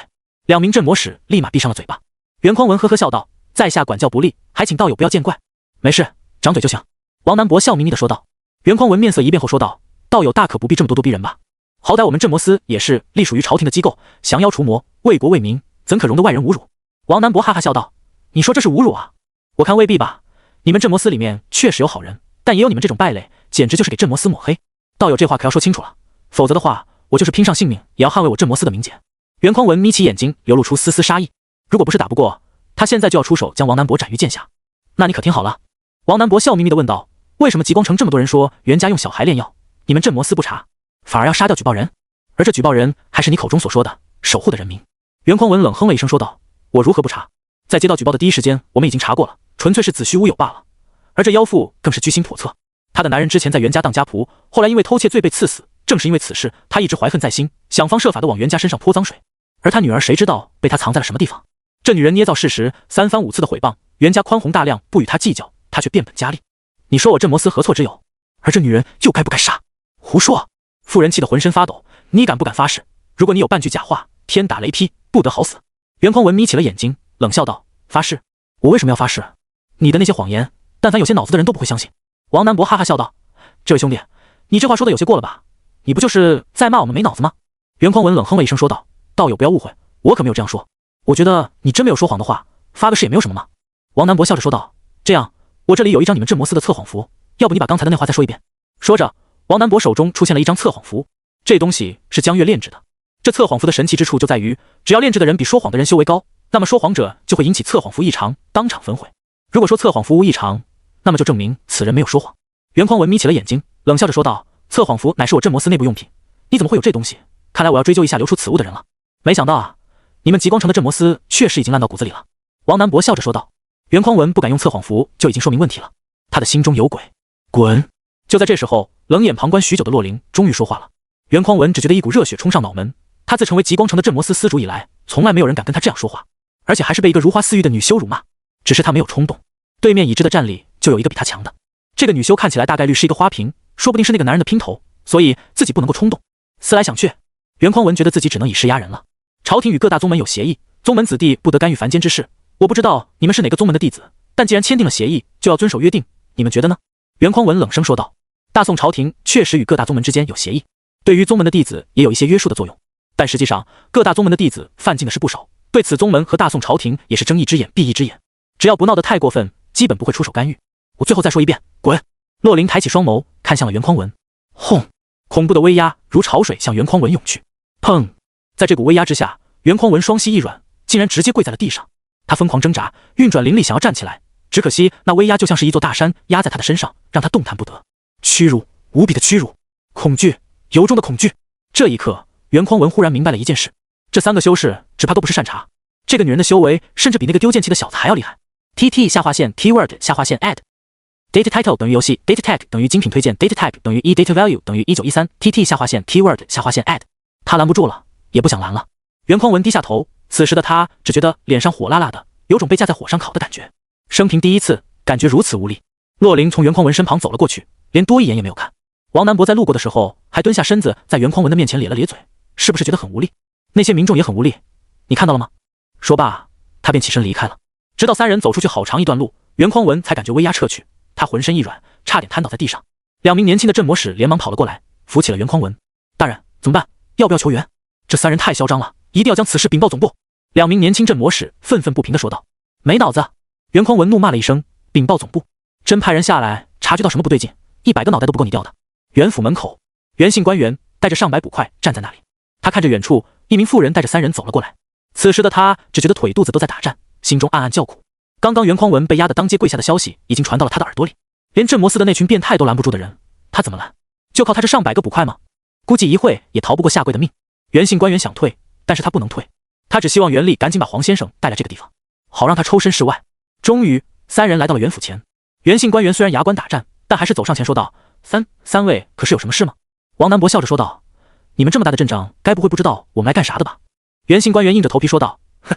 ！”2名镇魔使立马闭上了嘴巴。袁匡文呵呵笑道：“在下管教不力，还请道友不要见怪。”没事，掌嘴就行。王南博笑眯眯地说道。袁匡文面色一变后说道：“道友大可不必这么咄咄逼人吧？好歹我们镇魔司也是隶属于朝廷的机构，降妖除魔，为国为民，怎可容得外人侮辱？”王南博哈哈笑道：“你说这是侮辱啊？我看未必吧。你们镇魔司里面确实有好人，但也有你们这种败类，简直就是给镇魔司抹黑。道友这话可要说清楚了，否则的话，我就是拼上性命也要捍卫我镇魔司的名节。”袁匡文眯起眼睛，流露出丝丝杀意。如果不是打不过，他现在就要出手将王南博斩于剑下。那你可听好了。王南博笑眯眯地问道：“为什么极光城这么多人说袁家用小孩炼药，你们镇魔司不查，反而要杀掉举报人？而这举报人还是你口中所说的守护的人民？”袁匡文冷哼了一声说道：“我如何不查？在接到举报的第一时间，我们已经查过了，纯粹是子虚乌有罢了。而这妖妇更是居心叵测，她的男人之前在袁家当家仆，后来因为偷窃罪被赐死。正是因为此事，她一直怀恨在心，想方设法的往袁家身上泼脏水。而她女儿谁知道被她藏在了什么地方？这女人捏造事实，3番5次的诽谤，袁家宽宏大量，不与她计较，她却变本加厉。你说我镇魔司何错之有？而这女人又该不该杀？胡说！”妇人气得浑身发抖，你敢不敢发誓，如果你有半句假话，天打雷劈，不得好死？袁匡文眯起了眼睛，冷笑道：“发誓？我为什么要发誓？你的那些谎言，但凡有些脑子的人都不会相信。”王南博哈哈笑道：“这位兄弟，你这话说的有些过了吧？你不就是在骂我们没脑子吗？”袁匡文冷哼了一声说道：“道友不要误会，我可没有这样说。我觉得你真没有说谎的话，发个誓也没有什么嘛。”王南博笑着说道：“这样，我这里有一张你们镇魔司的测谎符，要不你把刚才的那话再说一遍。”说着，王南博手中出现了一张测谎符，这东西是江月炼制的。这测谎符的神奇之处就在于，只要炼制的人比说谎的人修为高，那么说谎者就会引起测谎符异常，当场焚毁。如果说测谎符无异常，那么就证明此人没有说谎。袁匡文眯起了眼睛，冷笑着说道：“测谎符乃是我镇魔司内部用品，你怎么会有这东西？看来我要追究一下流出此物的人了。没想到啊，你们极光城的镇魔司确实已经烂到骨子里了。”王南博笑着说道。袁匡文不敢用测谎符，就已经说明问题了，他的心中有鬼。滚！就在这时候，冷眼旁观许久的洛灵终于说话了。袁匡文只觉得一股热血冲上脑门，他自成为极光城的镇魔司司主以来，从来没有人敢跟他这样说话，而且还是被一个如花似玉的女修辱骂。只是他没有冲动，对面已知的战力就有一个比他强的。这个女修看起来大概率是一个花瓶，说不定是那个男人的姘头，所以自己不能够冲动。思来想去，袁匡文觉得自己只能以势压人了。朝廷与各大宗门有协议，宗门子弟不得干预凡间之事。我不知道你们是哪个宗门的弟子，但既然签订了协议，就要遵守约定，你们觉得呢？袁匡文冷声说道。大宋朝廷确实与各大宗门之间有协议，对于宗门的弟子也有一些约束的作用，但实际上各大宗门的弟子犯禁的事不少，对此宗门和大宋朝廷也是睁一只眼闭一只眼，只要不闹得太过分，基本不会出手干预。我最后再说一遍，滚！洛灵抬起双眸看向了袁匡文，轰！恐怖的威压如潮水向袁匡文涌去。砰！在这股威压之下，袁匡文双膝一软，竟然直接跪在了地上。他疯狂挣扎，运转灵力想要站起来，只可惜那威压就像是一座大山压在他的身上，让他动弹不得。屈辱，无比的屈辱，恐惧，由衷的恐惧。这一刻，袁匡文忽然明白了一件事，这三个修士只怕都不是善茬，这个女人的修为甚至比那个丢剑器的小子还要厉害。TT 下划线 Keyword 下划线 Add Data Title 等于游戏 Data Tag 等于精品推荐 Data Type 等于1 Data Value 等于1913 TT 下划线 Keyword 下划线 Add。 他拦不住了，也不想拦了。袁匡文低下头，此时的他只觉得脸上火辣辣的，有种被架在火上烤的感觉，生平第一次感觉如此无力。洛灵从袁匡文身旁走了过去，连多一眼也没有看。王南博在路过的时候还蹲下身子，在袁匡文的面前咧了咧嘴，是不是觉得很无力？那些民众也很无力，你看到了吗？说罢，他便起身离开了。直到三人走出去好长一段路，袁匡文才感觉威压撤去，他浑身一软，差点瘫倒在地上。两名年轻的镇魔使连忙跑了过来，扶起了袁匡文。大人，怎么办？要不要求援？这三人太嚣张了，一定要将此事禀报总部。两名年轻镇魔使愤愤不平地说道。没脑子！袁匡文怒骂了一声，禀报总部？真派人下来察觉到什么不对劲，100个脑袋都不够你掉的。袁府门口，袁姓官员带着上百捕快站在那里，他看着远处一名妇人带着三人走了过来。此时的他只觉得腿肚子都在打颤，心中暗暗叫苦。刚刚袁匡文被压得当街跪下的消息已经传到了他的耳朵里，连镇魔司的那群变态都拦不住的人，他怎么拦？就靠他这上百个捕快吗？估计一会也逃不过下跪的命。袁姓官员想退，但是他不能退，他只希望袁立赶紧把黄先生带来这个地方，好让他抽身事外。终于，三人来到了袁府前。袁姓官员虽然牙关打颤，但还是走上前说道：“三位可是有什么事吗？”王南博笑着说道：“你们这么大的阵仗，该不会不知道我们来干啥的吧？”袁姓官员硬着头皮说道：“哼，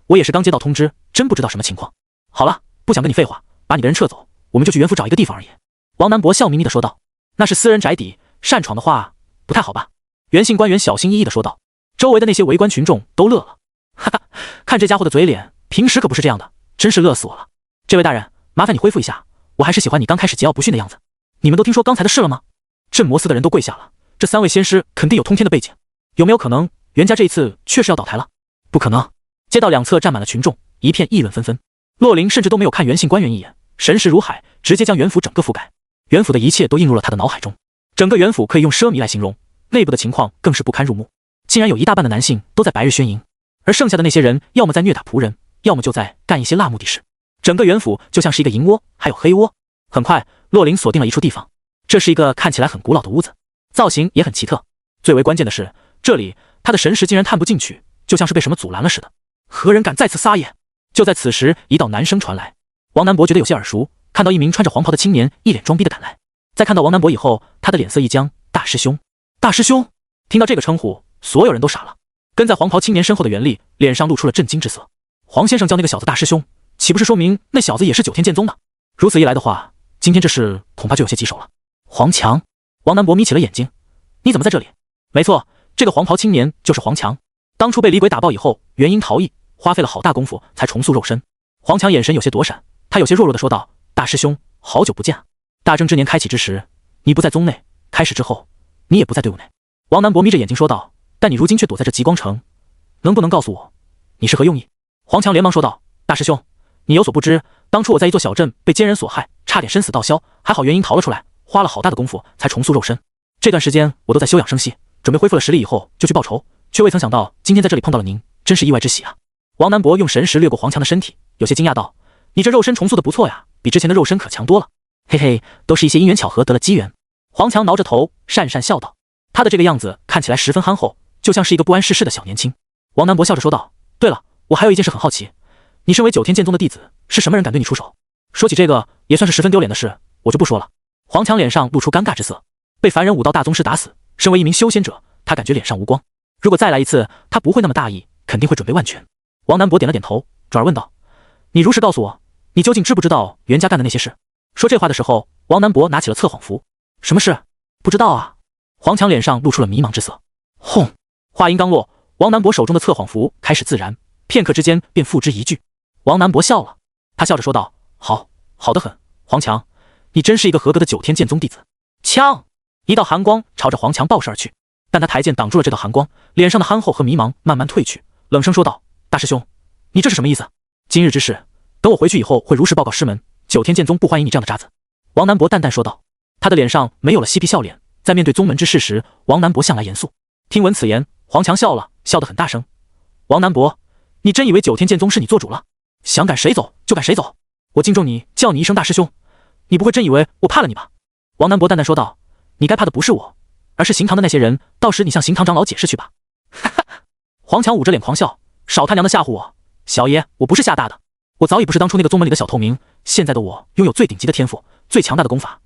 我也是刚接到通知，真不知道什么情况。好了，不想跟你废话，把你的人撤走，我们就去袁府找一个地方而已。”王南博笑眯眯地说道：“那是私人宅邸，擅闯的话不太好吧？”袁姓官员小心翼翼地说道。周围的那些围观群众都乐了，哈哈，看这家伙的嘴脸，平时可不是这样的，真是乐死我了。这位大人，麻烦你恢复一下，我还是喜欢你刚开始桀骜不驯的样子。你们都听说刚才的事了吗？镇魔司的人都跪下了，这三位仙师肯定有通天的背景，有没有可能袁家这一次确实要倒台了？不可能！街道两侧站满了群众，一片议论纷纷。洛灵甚至都没有看袁姓官员一眼，神识如海，直接将袁府整个覆盖。袁府的一切都映入了他的脑海中，整个袁府可以用奢靡来形容，内部的情况更是不堪入目。竟然有一大半的男性都在白日宣淫，而剩下的那些人要么在虐打仆人，要么就在干一些辣目的事。整个袁府就像是一个银窝，还有黑窝。很快，洛灵锁定了一处地方，这是一个看起来很古老的屋子，造型也很奇特。最为关键的是，这里他的神识竟然探不进去，就像是被什么阻拦了似的。何人敢在此撒野？就在此时，一道男声传来。王南博觉得有些耳熟，看到一名穿着黄袍的青年一脸装逼的赶来。在看到王南博以后，他的脸色一僵。大师兄，大师兄！听到这个称呼，所有人都傻了。跟在黄袍青年身后的袁立脸上露出了震惊之色。黄先生叫那个小子大师兄，岂不是说明那小子也是9天剑宗的？如此一来的话，今天这事恐怕就有些棘手了。黄强，王南博眯起了眼睛，你怎么在这里？没错，这个黄袍青年就是黄强。当初被李鬼打爆以后，原因逃逸，花费了好大功夫才重塑肉身。黄强眼神有些躲闪，他有些弱弱的说道：“大师兄，好久不见。大正之年开启之时，你不在宗内；开始之后，你也不在队伍内。”王南博眯着眼睛说道：“但你如今却躲在这极光城，能不能告诉我，你是何用意？”黄强连忙说道：“大师兄，你有所不知，当初我在一座小镇被奸人所害，差点身死道消，还好原因逃了出来，花了好大的功夫才重塑肉身。这段时间我都在休养生息，准备恢复了实力以后就去报仇。却未曾想到今天在这里碰到了您，真是意外之喜啊。王南博用神识掠过黄强的身体，有些惊讶道：“你这肉身重塑的不错呀，比之前的肉身可强多了。”嘿嘿，都是一些因缘巧合得了机缘。黄强挠着头，讪讪笑道：“他的这个样子看起来十分憨厚，就像是一个不谙世事的小年轻。”王南博笑着说道：“对了，我还有一件事很好奇，你身为九天剑宗的弟子，是什么人敢对你出手？”说起这个，也算是十分丢脸的事，我就不说了。黄强脸上露出尴尬之色，被凡人武道大宗师打死，身为一名修仙者，他感觉脸上无光。如果再来一次，他不会那么大意，肯定会准备万全。王南博点了点头，转而问道：“你如实告诉我，你究竟知不知道袁家干的那些事？”说这话的时候，王南博拿起了测谎符。什么事？不知道啊。黄强脸上露出了迷茫之色。轰！话音刚落，王南博手中的测谎符开始自燃，片刻之间便付之一炬。王南博笑了，他笑着说道：“好得很，黄强，你真是一个合格的九天剑宗弟子。”枪！一道寒光朝着黄强爆射而去，但他抬剑挡住了这道寒光，脸上的憨厚和迷茫慢慢褪去，冷声说道：“大师兄，你这是什么意思？今日之事，等我回去以后会如实报告师门，九天剑宗不欢迎你这样的渣子。”王南博淡淡说道，他的脸上没有了嬉皮笑脸。在面对宗门之事时，王南博向来严肃。听闻此言，黄强笑了，笑得很大声：“王南博，你真以为九天剑宗是你做主了？想赶谁走就赶谁走？我敬重你，叫你一声大师兄，你不会真以为我怕了你吧？”王南博淡淡说道：“你该怕的不是我，而是行堂的那些人，到时你向行堂长老解释去吧。”哈哈！黄强捂着脸狂笑：“少他娘的吓唬我！小爷，我不是吓大的，我早已不是当初那个宗门里的小透明，现在的我拥有最顶级的天赋，最强大的功法。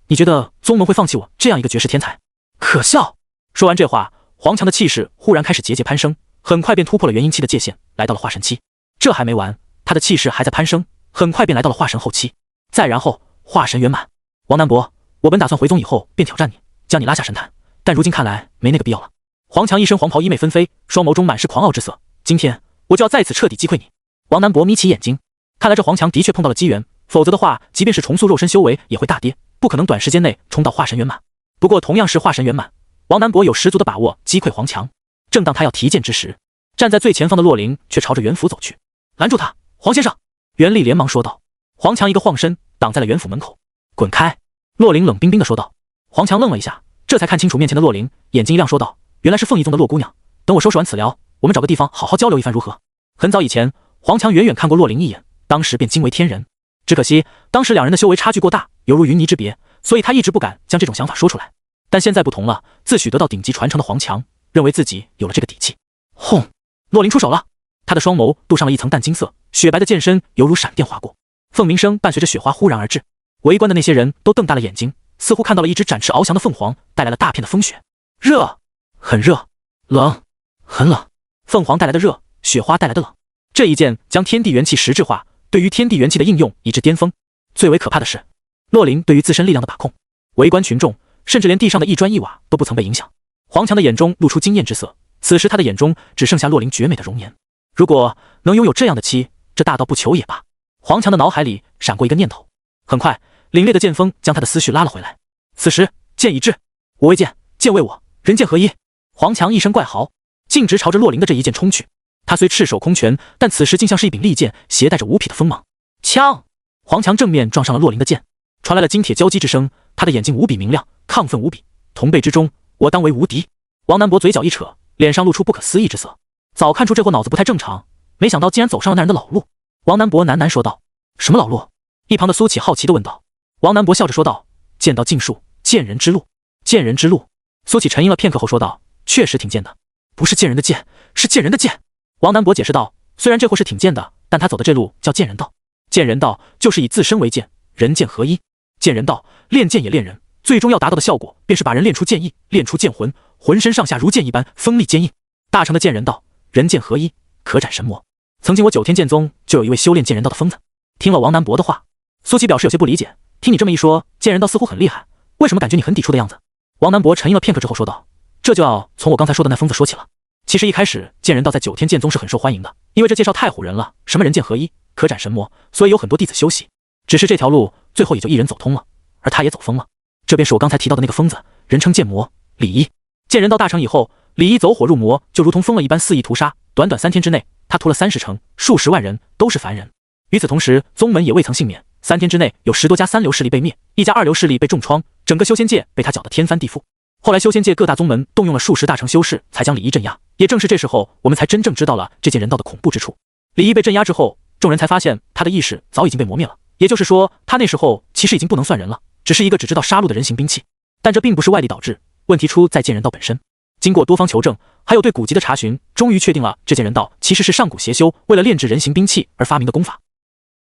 你觉得宗门会放弃我这样一个绝世天才？可笑！”说完这话，黄强的气势忽然开始节节攀升，很快便突破了元婴期的界限，来到了化神期。这还没完，他的气势还在攀升，很快便来到了化神后期，再然后化神圆满。王南博，我本打算回宗以后便挑战你，将你拉下神坛，但如今看来没那个必要了。黄强一身黄袍衣袂纷飞，双眸中满是狂傲之色。今天我就要在此彻底击溃你。王南博眯起眼睛，看来这黄强的确碰到了机缘，否则的话，即便是重塑肉身修为也会大跌，不可能短时间内冲到化神圆满。不过同样是化神圆满，王南博有十足的把握击溃黄强。正当他要提剑之时，站在最前方的洛灵却朝着袁府走去。拦住他，黄先生！袁立连忙说道。黄强一个晃身挡在了袁府门口。滚开！洛灵冷冰冰地说道。黄强愣了一下，这才看清楚面前的洛灵，眼睛一亮说道：“原来是凤仪宗的洛姑娘，等我收拾完此聊，我们找个地方好好交流一番如何？”很早以前，黄强远远看过洛灵一眼，当时便惊为天人。只可惜当时两人的修为差距过大，犹如云泥之别，所以他一直不敢将这种想法说出来。但现在不同了，自诩得到顶级传承的黄强，认为自己有了这个底气。轰！洛灵出手了，他的双眸镀上了一层淡金色，雪白的剑身犹如闪电划过，凤鸣声伴随着雪花忽然而至。围观的那些人都瞪大了眼睛，似乎看到了一只展翅翱翔的凤凰，带来了大片的风雪。热，很热；冷，很冷。凤凰带来的热，雪花带来的冷，这一剑将天地元气实质化，对于天地元气的应用已至巅峰。最为可怕的是，洛灵对于自身力量的把控，围观群众甚至连地上的一砖一瓦都不曾被影响。黄强的眼中露出惊艳之色，此时他的眼中只剩下洛灵绝美的容颜。如果能拥有这样的妻，这大道不求也罢。黄强的脑海里闪过一个念头，很快凛冽的剑锋将他的思绪拉了回来。此时剑已至，我为剑，剑为我，人剑合一。黄强一声怪嚎，径直朝着洛灵的这一剑冲去。他虽赤手空拳，但此时竟像是一柄利剑，携带着无匹的锋芒。枪！黄强正面撞上了洛灵的剑，传来了金铁交击之声。他的眼睛无比明亮，亢奋无比。同辈之中，我当为无敌。王南博嘴角一扯，脸上露出不可思议之色。早看出这货脑子不太正常，没想到竟然走上了那人的老路。王南博喃喃说道：“什么老路？”一旁的苏启好奇地问道。王南博笑着说道：“剑道尽数，剑人之路。”剑人之路。苏启沉吟了片刻后说道：“确实挺贱的，不是贱人的贱，是贱人的贱。”王南博解释道：“虽然这货是挺贱的，但他走的这路叫剑人道。剑人道就是以自身为剑，人剑合一。剑人道练剑也练人，最终要达到的效果便是把人练出剑意，练出剑魂，浑身上下如剑一般锋利坚硬。大成的剑人道，人剑合一，可斩神魔。曾经我九天剑宗就有一位修炼剑人道的疯子。”听了王南博的话，苏琪表示有些不理解。听你这么一说，剑人道似乎很厉害，为什么感觉你很抵触的样子？王南博沉吟了片刻之后说道：“这就要从我刚才说的那疯子说起了。其实一开始剑人道在九天剑宗是很受欢迎的，因为这介绍太唬人了，什么人剑合一，可斩神魔，所以有很多弟子修习。只是这条路最后也就一人走通了，而他也走疯了。这便是我刚才提到的那个疯子，人称剑魔李一。剑人道大成以后，李一走火入魔，就如同疯了一般肆意屠杀，短短3天之内，他屠了30城，数十万人都是凡人。与此同时，宗门也未曾幸免，3天之内有10多家三流势力被灭，一家二流势力被重创，整个修仙界被他搅得天翻地覆。后来修仙界各大宗门动用了数十大成修士，才将李一镇压，也正是这时候，我们才真正知道了这件人道的恐怖之处。李毅被镇压之后，众人才发现他的意识早已经被磨灭了，也就是说，他那时候其实已经不能算人了，只是一个只知道杀戮的人形兵器。但这并不是外力导致，问题出在剑人道本身。经过多方求证，还有对古籍的查询，终于确定了这剑人道其实是上古邪修为了炼制人形兵器而发明的功法。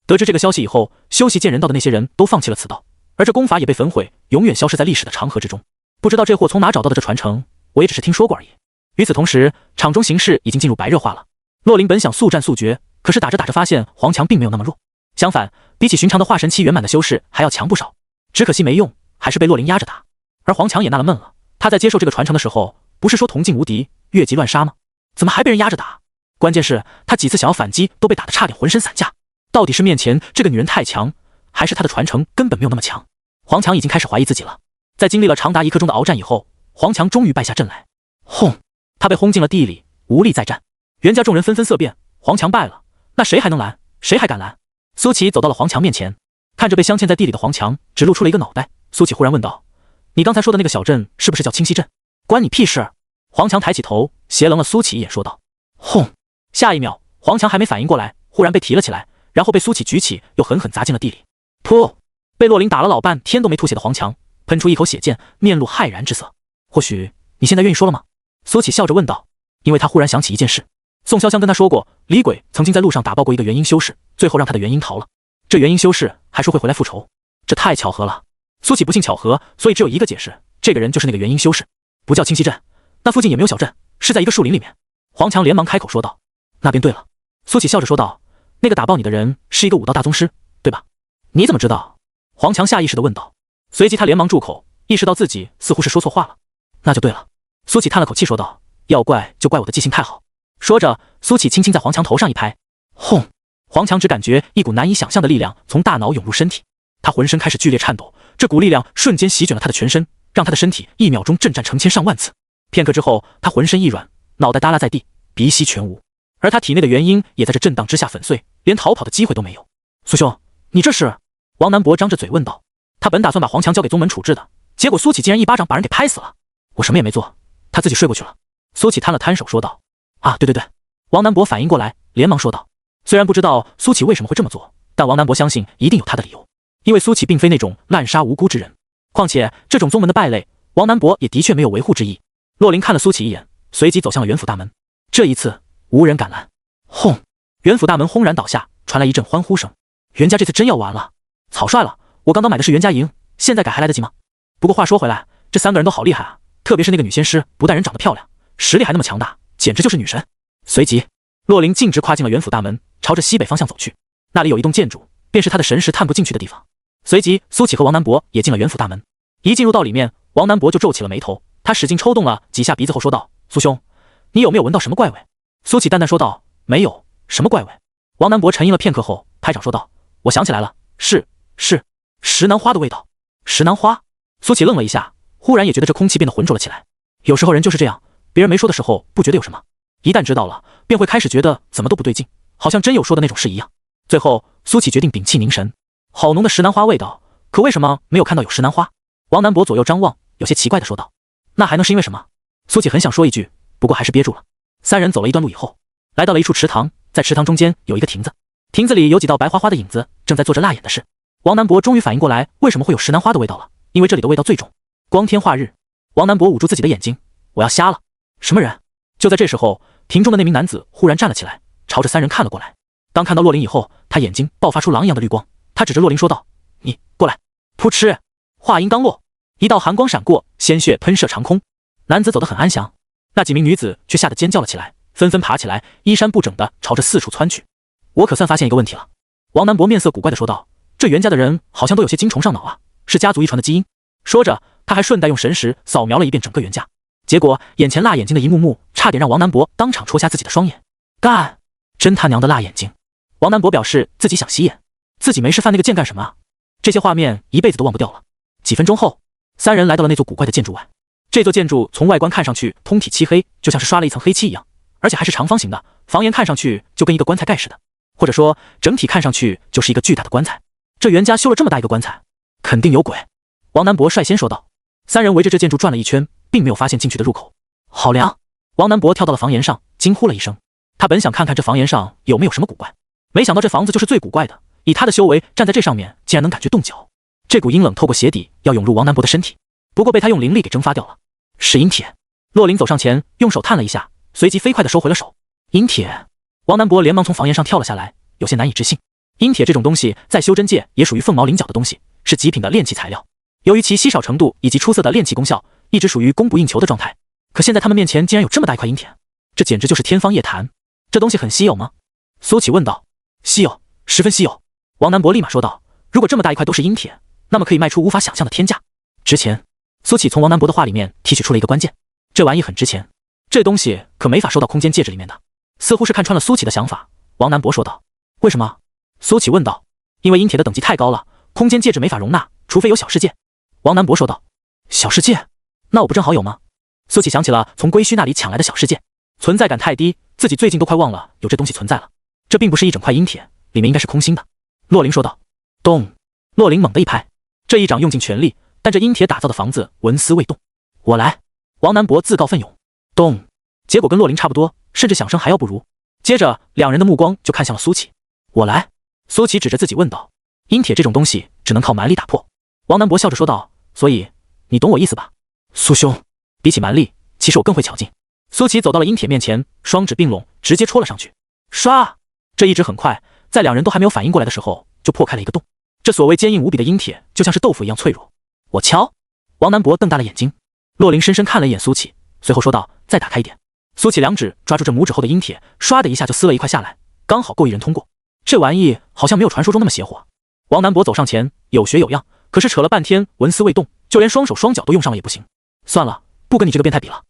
得知这个消息以后，修习剑人道的那些人都放弃了此道，而这功法也被焚毁，永远消失在历史的长河之中。不知道这货从哪找到的这传承，我也只是听说过而已。与此同时，场中形势已经进入白热化了。洛林本想速战速决，可是打着打着发现黄强并没有那么弱，相反，比起寻常的化神期圆满的修士还要强不少。只可惜没用，还是被洛林压着打。而黄强也纳了闷了，他在接受这个传承的时候，不是说同境无敌，越级乱杀吗？怎么还被人压着打？关键是他几次想要反击，都被打得差点浑身散架。到底是面前这个女人太强，还是他的传承根本没有那么强？黄强已经开始怀疑自己了。在经历了长达1刻钟的鏖战以后，黄强终于败下阵来。轰！他被轰进了地里，无力再战。袁家众人纷纷色变，黄强败了，那谁还能拦？谁还敢拦？苏琪走到了黄强面前，看着被镶嵌在地里的黄强，只露出了一个脑袋。苏琪忽然问道：“你刚才说的那个小镇是不是叫清溪镇？关你屁事！”黄强抬起头，斜棱了苏琪一眼，说道：“轰！”下一秒，黄强还没反应过来，忽然被提了起来，然后被苏琪举起，又狠狠砸进了地里。噗！被洛林打了老半天都没吐血的黄强，喷出一口血溅，面露骇然之色。或许你现在愿意说了吗？苏琪笑着问道，因为他忽然想起一件事。宋潇湘跟他说过，李鬼曾经在路上打爆过一个元婴修士，最后让他的元婴逃了。这元婴修士还说会回来复仇，这太巧合了。苏琪不信巧合，所以只有一个解释，这个人就是那个元婴修士。不叫清溪镇，那附近也没有小镇，是在一个树林里面。黄强连忙开口说道：“那便对了。”苏琪笑着说道：“那个打爆你的人是一个武道大宗师，对吧？”你怎么知道？黄强下意识地问道。随即他连忙住口，意识到自己似乎是说错话了。那就对了。苏琪叹了口气说道：“要怪就怪我的记性太好。”说着，苏琪轻轻在黄强头上一拍，轰！黄强只感觉一股难以想象的力量从大脑涌入身体，他浑身开始剧烈颤抖，这股力量瞬间席卷了他的全身，让他的身体1秒钟震颤成千上万次。片刻之后，他浑身一软，脑袋耷拉在地，鼻息全无，而他体内的元婴也在这震荡之下粉碎，连逃跑的机会都没有。苏兄，你这是？王南博张着嘴问道。他本打算把黄强交给宗门处置的，结果苏启竟然一巴掌把人给拍死了。我什么也没做，他自己睡过去了。苏启摊了摊手说道。啊，对对对。王南博反应过来，连忙说道。虽然不知道苏启为什么会这么做，但王南博相信一定有他的理由，因为苏启并非那种滥杀无辜之人，况且这种宗门的败类，王南博也的确没有维护之意。洛林看了苏启一眼，随即走向了元府大门。这一次无人敢拦。轰！元府大门轰然倒下，传来一阵欢呼声。袁家这次真要完了，草率了，我刚刚买的是袁家营，现在改还来得及吗？不过话说回来，这3个人都好厉害啊，特别是那个女仙师，不但人长得漂亮，实力还那么强大，简直就是女神。随即洛林径直跨进了元府大门，朝着西北方向走去，那里有一栋建筑，便是他的神识探不进去的地方。随即苏启和王南博也进了元府大门。一进入到里面，王南博就皱起了眉头，他使劲抽动了几下鼻子后说道：苏兄，你有没有闻到什么怪味？苏启淡淡说道：没有。什么怪味？王南博沉吟了片刻后拍掌说道：我想起来了，是石楠花的味道。石楠花？苏启愣了一下，忽然也觉得这空气变得浑浊了起来。有时候人就是这样，别人没说的时候不觉得有什么，一旦知道了，便会开始觉得怎么都不对劲，好像真有说的那种事一样。最后苏启决定屏气凝神，好浓的石楠花味道，可为什么没有看到有石楠花？王南博左右张望，有些奇怪地说道：那还能是因为什么？苏启很想说一句，不过还是憋住了。3人走了一段路以后，来到了一处池塘，在池塘中间有一个亭子，亭子里有几道白花花的影子，正在做着辣眼的事。王南博终于反应过来，为什么会有石楠花的味道了，因为这里的味道最重。光天化日，王南博捂住自己的眼睛，我要瞎了。什么人？就在这时候，亭中的那名男子忽然站了起来，朝着3人看了过来。当看到洛林以后，他眼睛爆发出狼一样的绿光，他指着洛林说道：你过来。噗嗤，话音刚落，一道寒光闪过，鲜血喷射长空。男子走得很安详，那几名女子却吓得尖叫了起来，纷纷爬起来，衣衫不整地朝着四处窜去。我可算发现一个问题了。王南博面色古怪地说道：这袁家的人好像都有些精虫上脑啊，是家族遗传的基因。说着他还顺带用神识扫描了一遍整个袁家，结果眼前辣眼睛的一幕幕差点让王南博当场戳瞎自己的双眼。干！真他娘的辣眼睛！王南博表示自己想洗眼，自己没事犯那个贱干什么啊？这些画面一辈子都忘不掉了。几分钟后，3人来到了那座古怪的建筑外。这座建筑从外观看上去通体漆黑，就像是刷了一层黑漆一样，而且还是长方形的，房檐看上去就跟一个棺材盖似的，或者说整体看上去就是一个巨大的棺材。这袁家修了这么大一个棺材，肯定有鬼。王南博率先说道。3人围着这建筑转了一圈，并没有发现进去的入口。好凉！王南博跳到了房檐上，惊呼了一声。他本想看看这房檐上有没有什么古怪，没想到这房子就是最古怪的。以他的修为，站在这上面竟然能感觉冻脚。这股阴冷透过鞋底要涌入王南博的身体，不过被他用灵力给蒸发掉了。是阴铁。洛林走上前，用手探了一下，随即飞快地收回了手。阴铁！王南博连忙从房檐上跳了下来，有些难以置信。阴铁这种东西在修真界也属于凤毛麟角的东西，是极品的炼器材料。由于其稀少程度以及出色的炼器功效，一直属于供不应求的状态。可现在他们面前竟然有这么大一块阴铁，这简直就是天方夜谭。这东西很稀有吗？苏启问道。稀有，十分稀有。王南博立马说道。如果这么大一块都是阴铁，那么可以卖出无法想象的天价。值钱。苏启从王南博的话里面提取出了一个关键，这玩意很值钱。这东西可没法收到空间戒指里面的。似乎是看穿了苏启的想法，王南博说道。为什么？苏启问道。因为阴铁的等级太高了，空间戒指没法容纳，除非有小世界。王南博说道。小世界？那我不正好有吗？苏启想起了从归墟那里抢来的小世界，存在感太低，自己最近都快忘了有这东西存在了。这并不是一整块阴铁，里面应该是空心的。洛林说道。咚！洛林猛地一拍，这一掌用尽全力，但这阴铁打造的房子纹丝未动。我来！王南博自告奋勇。咚！结果跟洛林差不多，甚至响声还要不如。接着两人的目光就看向了苏启。我来！苏启指着自己问道。阴铁这种东西只能靠蛮力打破。王南博笑着说道。所以你懂我意思吧？苏兄，比起蛮力，其实我更会巧劲。苏启走到了阴铁面前，双指并拢，直接戳了上去。唰！这一指很快，在两人都还没有反应过来的时候，就破开了一个洞。这所谓坚硬无比的阴铁，就像是豆腐一样脆弱。我敲！王南博瞪大了眼睛。洛林深深看了一眼苏启，随后说道：“再打开一点。”苏启两指抓住这拇指后的阴铁，唰的一下就撕了一块下来，刚好够一人通过。这玩意好像没有传说中那么邪乎啊！王南博走上前，有学有样，可是扯了半天纹丝未动，就连双手双脚都用上了也不行。算了，不跟你这个变态比了。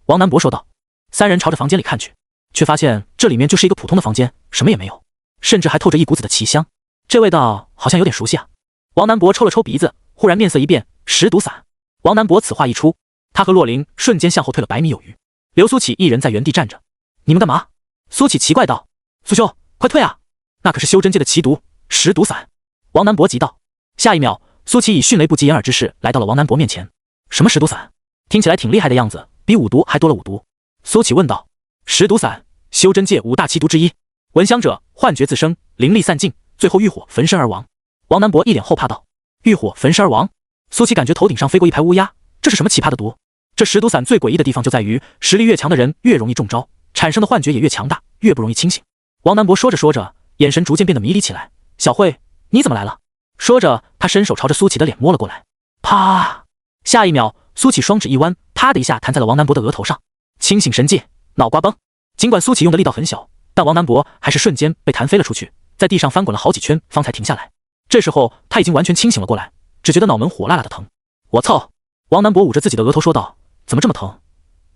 王南博说道。三人朝着房间里看去，却发现这里面就是一个普通的房间，什么也没有，甚至还透着一股子的奇香。这味道好像有点熟悉啊！王南博抽了抽鼻子，忽然面色一变，食毒散。王南博此话一出，他和洛林瞬间向后退了100米有余。刘苏启一人在原地站着。你们干嘛？苏启奇怪道。苏兄，快退啊！那可是修真界的奇毒，食毒散。王南博急道。下一秒，苏启以迅雷不及掩耳之势来到了王南博面前。什么食毒散？听起来挺厉害的样子，比五毒还多了5毒。苏启问道。食毒散，修真界5大奇毒之一，闻香者幻觉自生，灵力散尽，最后遇火焚身而亡。王南博一脸后怕道。遇火焚身而亡？苏启感觉头顶上飞过一排乌鸦，这是什么奇葩的毒？这食毒散最诡异的地方就在于，实力越强的人越容易中招，产生的幻觉也越强大，越不容易清醒。王南博说着说着，眼神逐渐变得迷离起来。小慧，你怎么来了？说着，他伸手朝着苏启的脸摸了过来。啪！下一秒，苏启双指一弯，啪的一下弹在了王南博的额头上。清醒神技，脑瓜崩。尽管苏启用的力道很小，但王南博还是瞬间被弹飞了出去，在地上翻滚了好几圈，方才停下来。这时候他已经完全清醒了过来，只觉得脑门火辣辣的疼。我操！王南博捂着自己的额头说道：“怎么这么疼？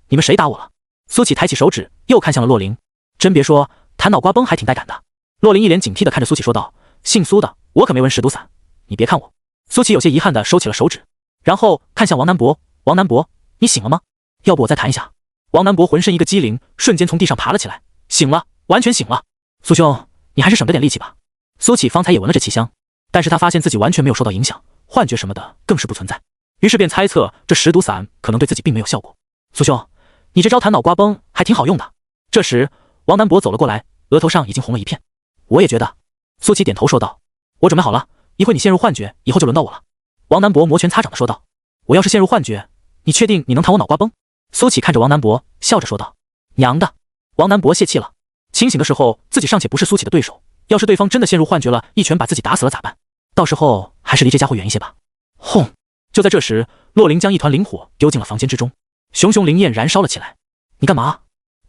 你们谁打我了？”苏启抬起手指，又看向了洛林。真别说，弹脑瓜崩还挺带感的。洛林一脸警惕地看着苏启说道：“姓苏的，我可没闻食毒散，你别看我。”苏启有些遗憾地收起了手指，然后看向王南博：“王南博，你醒了吗？要不我再弹一下？”王南博浑身一个机灵，瞬间从地上爬了起来。醒了，完全醒了。苏兄，你还是省着点力气吧。苏启方才也闻了这奇香，但是他发现自己完全没有受到影响，幻觉什么的更是不存在，于是便猜测这食毒散可能对自己并没有效果。苏兄，你这招弹脑瓜崩还挺好用的。这时，王南博走了过来，额头上已经红了一片。我也觉得。苏启点头说道：“我准备好了，一会你陷入幻觉，以后就轮到我了。”王南博摩拳擦掌地说道：“我要是陷入幻觉，你确定你能弹我脑瓜崩？”苏启看着王南博，笑着说道：“娘的！”王南博泄气了。清醒的时候，自己尚且不是苏启的对手，要是对方真的陷入幻觉了，一拳把自己打死了咋办？到时候还是离这家伙远一些吧。轰！就在这时，洛林将一团灵火丢进了房间之中，熊熊灵焰燃烧了起来。你干嘛？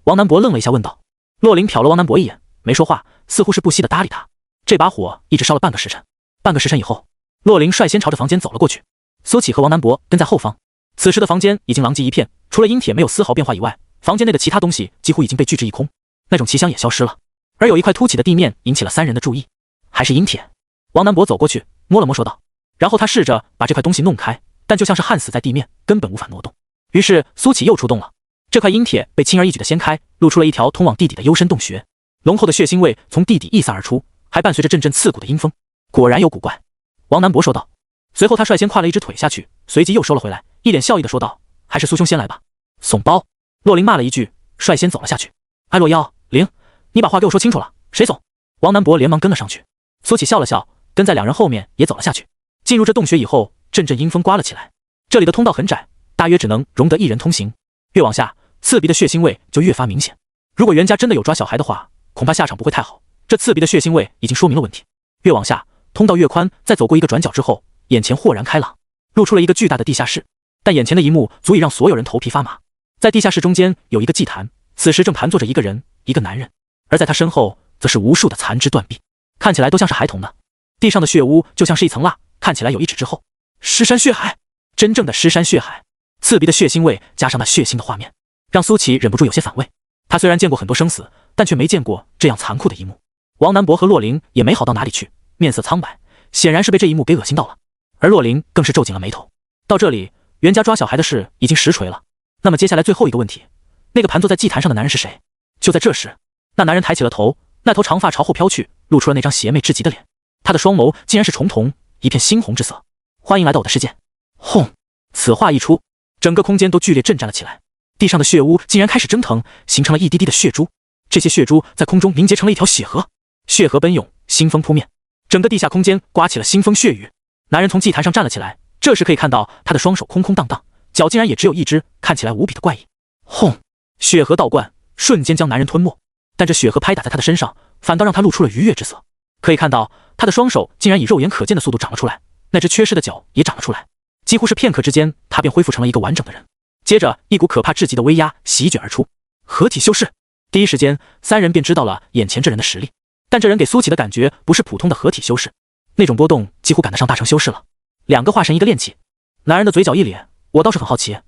王南博愣了一下，问道。洛林瞟了王南博一眼，没说话，似乎是不惜的搭理他。这把火一直烧了半个时辰。半个时辰以后，洛林率先朝着房间走了过去，苏启和王南博跟在后方。此时的房间已经狼藉一片，除了阴铁没有丝毫变化以外，房间内的其他东西几乎已经被拒之一空，那种奇香也消失了。而有一块凸起的地面引起了三人的注意，还是阴铁。王南博走过去摸了摸说道，然后他试着把这块东西弄开，但就像是焊死在地面，根本无法挪动。于是苏启又出动了，这块阴铁被轻而易举地掀开，露出了一条通往地底的幽深洞穴，浓厚的血腥味从地底溢散而出，还伴随着阵阵刺骨的阴风。果然有古怪，王南博说道。随后他率先跨了一只腿下去，随即又收了回来，一脸笑意地说道：“还是苏兄先来吧。”怂包！洛林骂了一句，率先走了下去。哎，洛妖灵，你把话给我说清楚了，谁走？王南博连忙跟了上去。苏启笑了笑，跟在两人后面也走了下去。进入这洞穴以后，阵阵阴风刮了起来。这里的通道很窄，大约只能容得一人通行。越往下，刺鼻的血腥味就越发明显。如果袁家真的有抓小孩的话，恐怕下场不会太好。这刺鼻的血腥味已经说明了问题。越往下，通道越宽，在走过一个转角之后，眼前豁然开朗，露出了一个巨大的地下室。但眼前的一幕足以让所有人头皮发麻。在地下室中间有一个祭坛，此时正盘坐着一个人，一个男人，而在他身后则是无数的残肢断臂，看起来都像是孩童的。地上的血污就像是一层蜡，看起来有1指之厚。尸山血海，真正的尸山血海。刺鼻的血腥味加上那血腥的画面，让苏琪忍不住有些反胃。他虽然见过很多生死，但却没见过这样残酷的一幕。王南博和洛灵也没好到哪里去，面色苍白，显然是被这一幕给恶心到了。而洛灵更是皱紧了眉头。到这里，袁家抓小孩的事已经实锤了。那么接下来最后一个问题，那个盘坐在祭坛上的男人是谁？就在这时，那男人抬起了头，那头长发朝后飘去，露出了那张邪魅至极的脸。他的双眸竟然是重瞳，一片猩红之色。欢迎来到我的世界。轰！此话一出，整个空间都剧烈震颤了起来。地上的血污竟然开始蒸腾，形成了一滴滴的血珠。这些血珠在空中凝结成了一条血河，血河奔涌，腥风扑面，整个地下空间刮起了腥风血雨。男人从祭坛上站了起来，这时可以看到他的双手空空荡荡，脚竟然也只有一只，看起来无比的怪异。轰！血河倒灌，瞬间将男人吞没。但这血河拍打在他的身上，反倒让他露出了愉悦之色。可以看到他的双手竟然以肉眼可见的速度长了出来，那只缺失的脚也长了出来。几乎是片刻之间，他便恢复成了一个完整的人。接着一股可怕至极的威压席卷而出，合体修士。第一时间三人便知道了眼前这人的实力。但这人给苏琪的感觉不是普通的合体修士，那种波动几乎赶得上大成修士了。2个化神，1个炼气。男人的嘴角一咧，我倒是很好奇，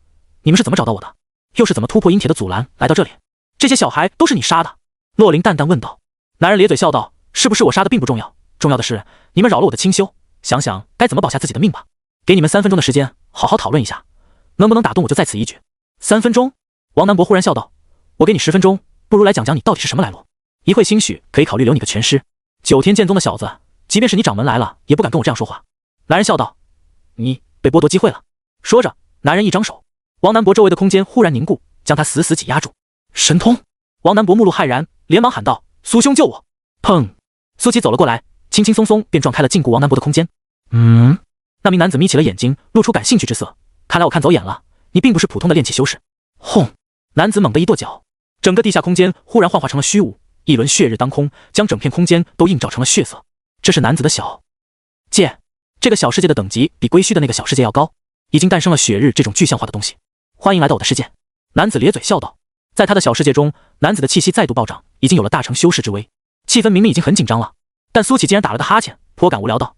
你们是怎么找到我的？又是怎么突破阴铁的阻拦来到这里？这些小孩都是你杀的？洛灵淡淡问道。男人咧嘴笑道，是不是我杀的并不重要，重要的是你们扰了我的清修，想想该怎么保下自己的命吧。给你们3分钟的时间，好好讨论一下，能不能打动我就在此一举。3分钟？王南博忽然笑道，我给你10分钟，不如来讲讲你到底是什么来路。一会兴许可以考虑留你个全尸。9天剑宗的小子，即便是你掌门来了，也不敢跟我这样说话。男人笑道，你被剥夺机会了。说着，男人一张手，王南博周围的空间忽然凝固，将他死死挤压住。神通！王南博目露骇然，连忙喊道，苏兄救我！砰！苏琪走了过来，轻轻松松便撞开了禁锢王南博的空间。那名男子眯起了眼睛，露出感兴趣之色。看来我看走眼了，你并不是普通的炼气修士。轰！男子猛地一跺脚，整个地下空间忽然幻化成了虚无，一轮血日当空，将整片空间都映照成了血色。这是男子的小界，这个小世界的等级比归墟的那个小世界要高，已经诞生了血日这种具象化的东西。欢迎来到我的世界。男子咧嘴笑道。在他的小世界中，男子的气息再度暴涨，已经有了大成修士之威。气氛明明已经很紧张了，但苏启竟然打了个哈欠，颇感无聊道，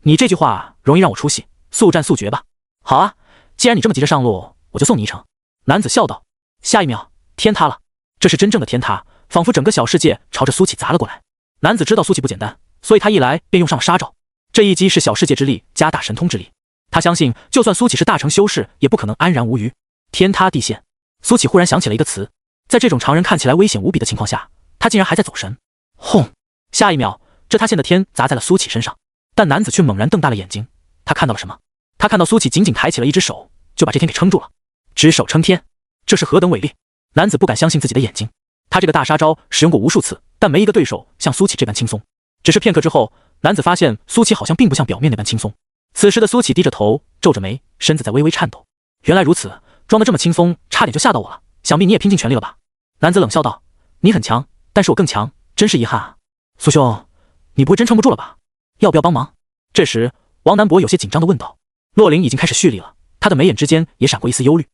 你这句话容易让我出戏，速战速决吧。好啊，既然你这么急着上路，我就送你一程。男子笑道。下一秒，天塌了。这是真正的天塌，仿佛整个小世界朝着苏启砸了过来。男子知道苏启不简单，所以他一来便用上了杀招。这一击是小世界之力加大神通之力，他相信就算苏启是大成修士，也不可能安然无虞。天塌地陷。苏启忽然想起了一个词，在这种常人看起来危险无比的情况下，他竟然还在走神。轰！下一秒，这塌陷的天砸在了苏启身上，但男子却猛然瞪大了眼睛。他看到了什么？他看到苏启紧紧抬起了一只手，就把这天给撑住了。只手撑天，这是何等伟力！男子不敢相信自己的眼睛。他这个大杀招使用过无数次，但没一个对手像苏启这般轻松。只是片刻之后，男子发现苏启好像并不像表面那般轻松。此时的苏启低着头，皱着眉，身子在微微颤抖。原来如此，装得这么轻松，差点就吓到我了。想必你也拼尽全力了吧？男子冷笑道。你很强，但是我更强，真是遗憾啊。苏兄，你不会真撑不住了吧？要不要帮忙？这时，王南博有些紧张地问道。洛灵已经开始蓄力了，他的眉眼之间也闪过一丝忧虑。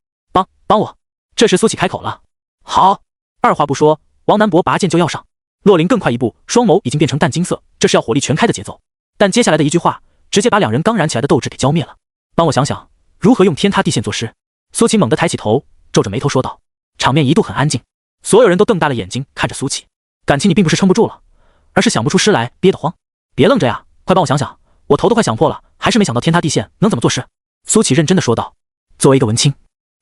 帮我。这时苏启开口了。好。二话不说，王南博拔剑就要上。洛灵更快一步，双眸已经变成淡金色，这是要火力全开的节奏。但接下来的一句话，直接把2人刚燃起来的斗志给浇灭了。帮我想想，如何用天塌地陷作诗。苏启猛地抬起头，皱着眉头说道。场面一度很安静，所有人都瞪大了眼睛看着苏启。感情你并不是撑不住了，而是想不出诗来，憋得慌。别愣着呀，快帮我想想，我头都快想破了，还是没想到天塌地陷能怎么作诗。苏启认真的说道。作为一个文青，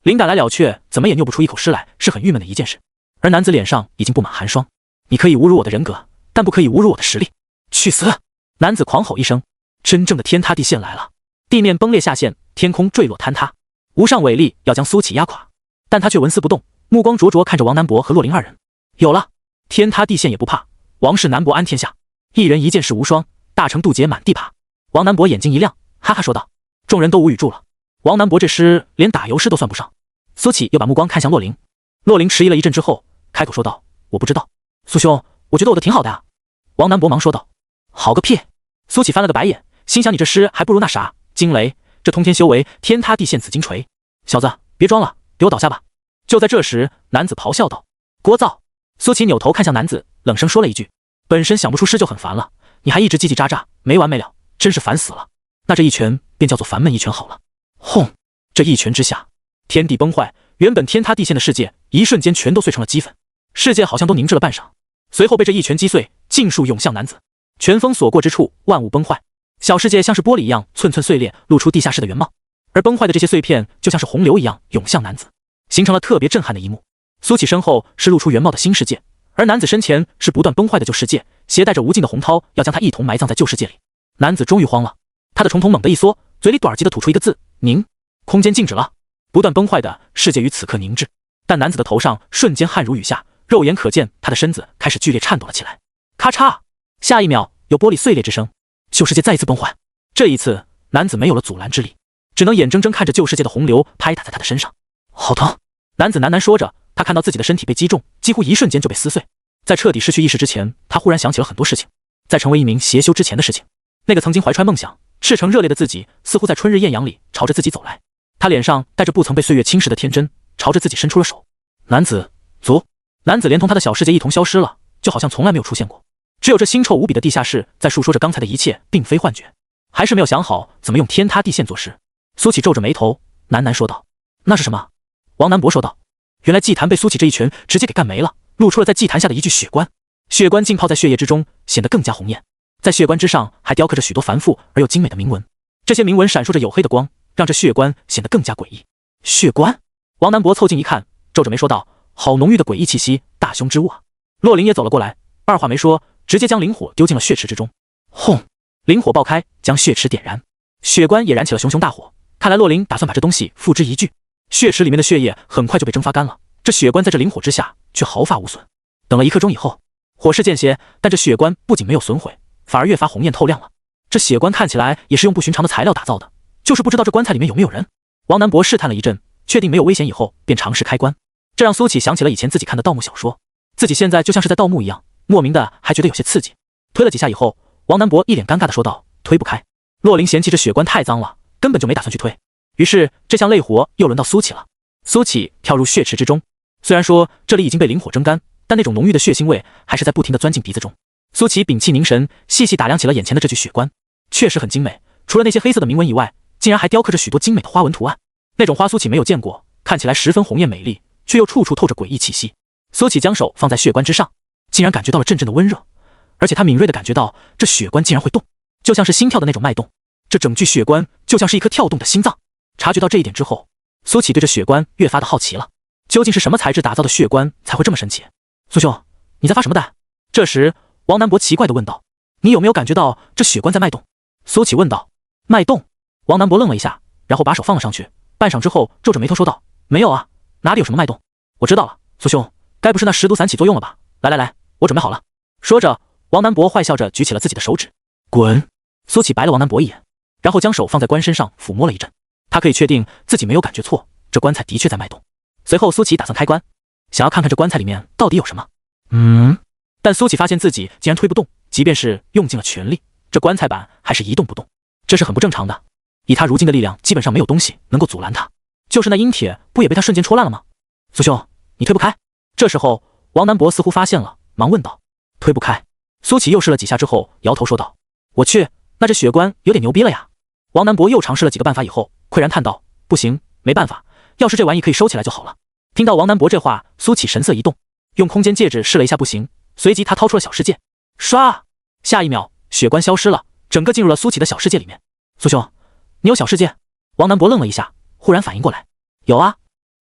灵感来了却怎么也拗不出一口诗来，是很郁闷的一件事。而男子脸上已经布满寒霜。你可以侮辱我的人格，但不可以侮辱我的实力。去死！男子狂吼一声。真正的天塌地陷来了，地面崩裂下陷，天空坠落坍塌，无上伟力要将苏启压垮，但他却纹丝不动，目光灼灼看着王南博和洛灵二人。有了，天塌地陷也不怕，王氏南博安天下，一人一件事无双，大成渡劫满地爬。王南博眼睛一亮，哈哈说道。众人都无语住了。王南博这诗连打油诗都算不上。苏起又把目光看向洛灵，洛灵迟疑了一阵之后，开口说道：“我不知道。”苏兄，我觉得我的挺好的呀。王南博忙说道：“好个屁！”苏起翻了个白眼，心想你这诗还不如那啥惊雷，这通天修为，天塌地陷紫金锤。小子，别装了，给我倒下吧。就在这时，男子咆哮道：“聒噪！”苏起扭头看向男子，冷声说了一句：“本身想不出诗就很烦了，你还一直叽叽喳喳，没完没了，真是烦死了。那这一拳便叫做烦闷一拳好了。”轰！这一拳之下，天地崩坏，原本天塌地陷的世界，一瞬间全都碎成了齑粉，世界好像都凝滞了半晌，随后被这一拳击碎，尽数涌向男子。拳风所过之处，万物崩坏，小世界像是玻璃一样寸寸碎裂，露出地下室的原貌。而崩坏的这些碎片，就像是洪流一样涌向男子，形成了特别震撼的一幕。苏起身后是露出原貌的新世界，而男子身前是不断崩坏的旧世界，携带着无尽的洪涛，要将他一同埋葬在旧世界里。男子终于慌了，他的重瞳猛地一缩，嘴里短急地吐出一个字：凝。空间静止了，不断崩坏的世界于此刻凝滞，但男子的头上瞬间汗如雨下，肉眼可见他的身子开始剧烈颤抖了起来。咔嚓！下一秒有玻璃碎裂之声，旧世界再一次崩坏。这一次，男子没有了阻拦之力，只能眼睁睁看着旧世界的洪流拍打在他的身上。好疼！男子喃喃说着，他看到自己的身体被击中，几乎一瞬间就被撕碎。在彻底失去意识之前，他忽然想起了很多事情，在成为一名邪修之前的事情。那个曾经怀揣梦想、赤诚热烈的自己，似乎在春日艳阳里朝着自己走来。他脸上带着不曾被岁月侵蚀的天真，朝着自己伸出了手。男子足，男子连同他的小世界一同消失了，就好像从来没有出现过。只有这腥臭无比的地下室在述说着刚才的一切并非幻觉。还是没有想好怎么用天塌地陷作诗。苏起皱着眉头，喃喃说道：“那是什么？”王南博说道：“原来祭坛被苏起这一拳直接给干没了，露出了在祭坛下的一具血棺。血棺浸泡在血液之中，显得更加红艳。在血棺之上还雕刻着许多繁复而又精美的铭文，这些铭文闪烁着黝黑的光，让这血棺显得更加诡异。血棺？王南博凑近一看，皱着眉说道：“好浓郁的诡异气息，大凶之物啊！”洛灵也走了过来，二话没说，直接将灵火丢进了血池之中。轰！灵火爆开，将血池点燃，血棺也燃起了熊熊大火。看来洛灵打算把这东西付之一炬。血池里面的血液很快就被蒸发干了，这血棺在这灵火之下却毫发无损。等了1刻钟以后，火势间歇，但这血棺不仅没有损毁，反而越发红艳透亮了。这血棺看起来也是用不寻常的材料打造的，就是不知道这棺材里面有没有人。王南博试探了一阵，确定没有危险以后，便尝试开棺。这让苏起想起了以前自己看的盗墓小说，自己现在就像是在盗墓一样，莫名的还觉得有些刺激。推了几下以后，王南博一脸尴尬的说道：“推不开。”洛灵嫌弃这血棺太脏了，根本就没打算去推。于是这项累活又轮到苏起了。苏起跳入血池之中，虽然说这里已经被灵火蒸干，但那种浓郁的血腥味还是在不停的钻进鼻子中。苏起屏气凝神，细细打量起了眼前的这具血棺，确实很精美。除了那些黑色的铭文以外，竟然还雕刻着许多精美的花纹图案。那种花苏起没有见过，看起来十分红艳美丽，却又处处透着诡异气息。苏起将手放在血棺之上，竟然感觉到了阵阵的温热，而且他敏锐地感觉到这血棺竟然会动，就像是心跳的那种脉动。这整具血棺就像是一颗跳动的心脏。察觉到这一点之后，苏起对这血棺越发的好奇了。究竟是什么材质打造的血棺才会这么神奇？苏兄，你在发什么呆？这时，王南博奇怪地问道：“你有没有感觉到这血棺在脉动？”苏起问道：“脉动？”王南博愣了一下，然后把手放了上去，半晌之后皱着眉头说道：“没有啊，哪里有什么脉动？我知道了，苏兄，该不是那10毒散起作用了吧？来来来，我准备好了。”说着，王南博坏笑着举起了自己的手指。滚！苏起白了王南博一眼，然后将手放在棺身上抚摸了一阵。他可以确定自己没有感觉错，这棺材的确在脉动。随后苏起打算开棺，想要看看这棺材里面到底有什么。但苏起发现自己竟然推不动，即便是用尽了全力，这棺材板还是一动不动，这是很不正常的。以他如今的力量，基本上没有东西能够阻拦他，就是那阴铁不也被他瞬间戳烂了吗？苏兄，你推不开。这时候王南博似乎发现了，忙问道：“推不开？”苏起又试了几下之后，摇头说道：“我去，那这血棺有点牛逼了呀。”王南博又尝试了几个办法以后，喟然叹道：“不行，没办法，要是这玩意可以收起来就好了。”听到王南博这话，苏起神色一动，用空间戒指试了一下不行，随即他掏出了小世界，唰，下一秒血棺消失了，整个进入了苏起的小世界里面。苏兄，你有小世界？王南博愣了一下，忽然反应过来，有啊。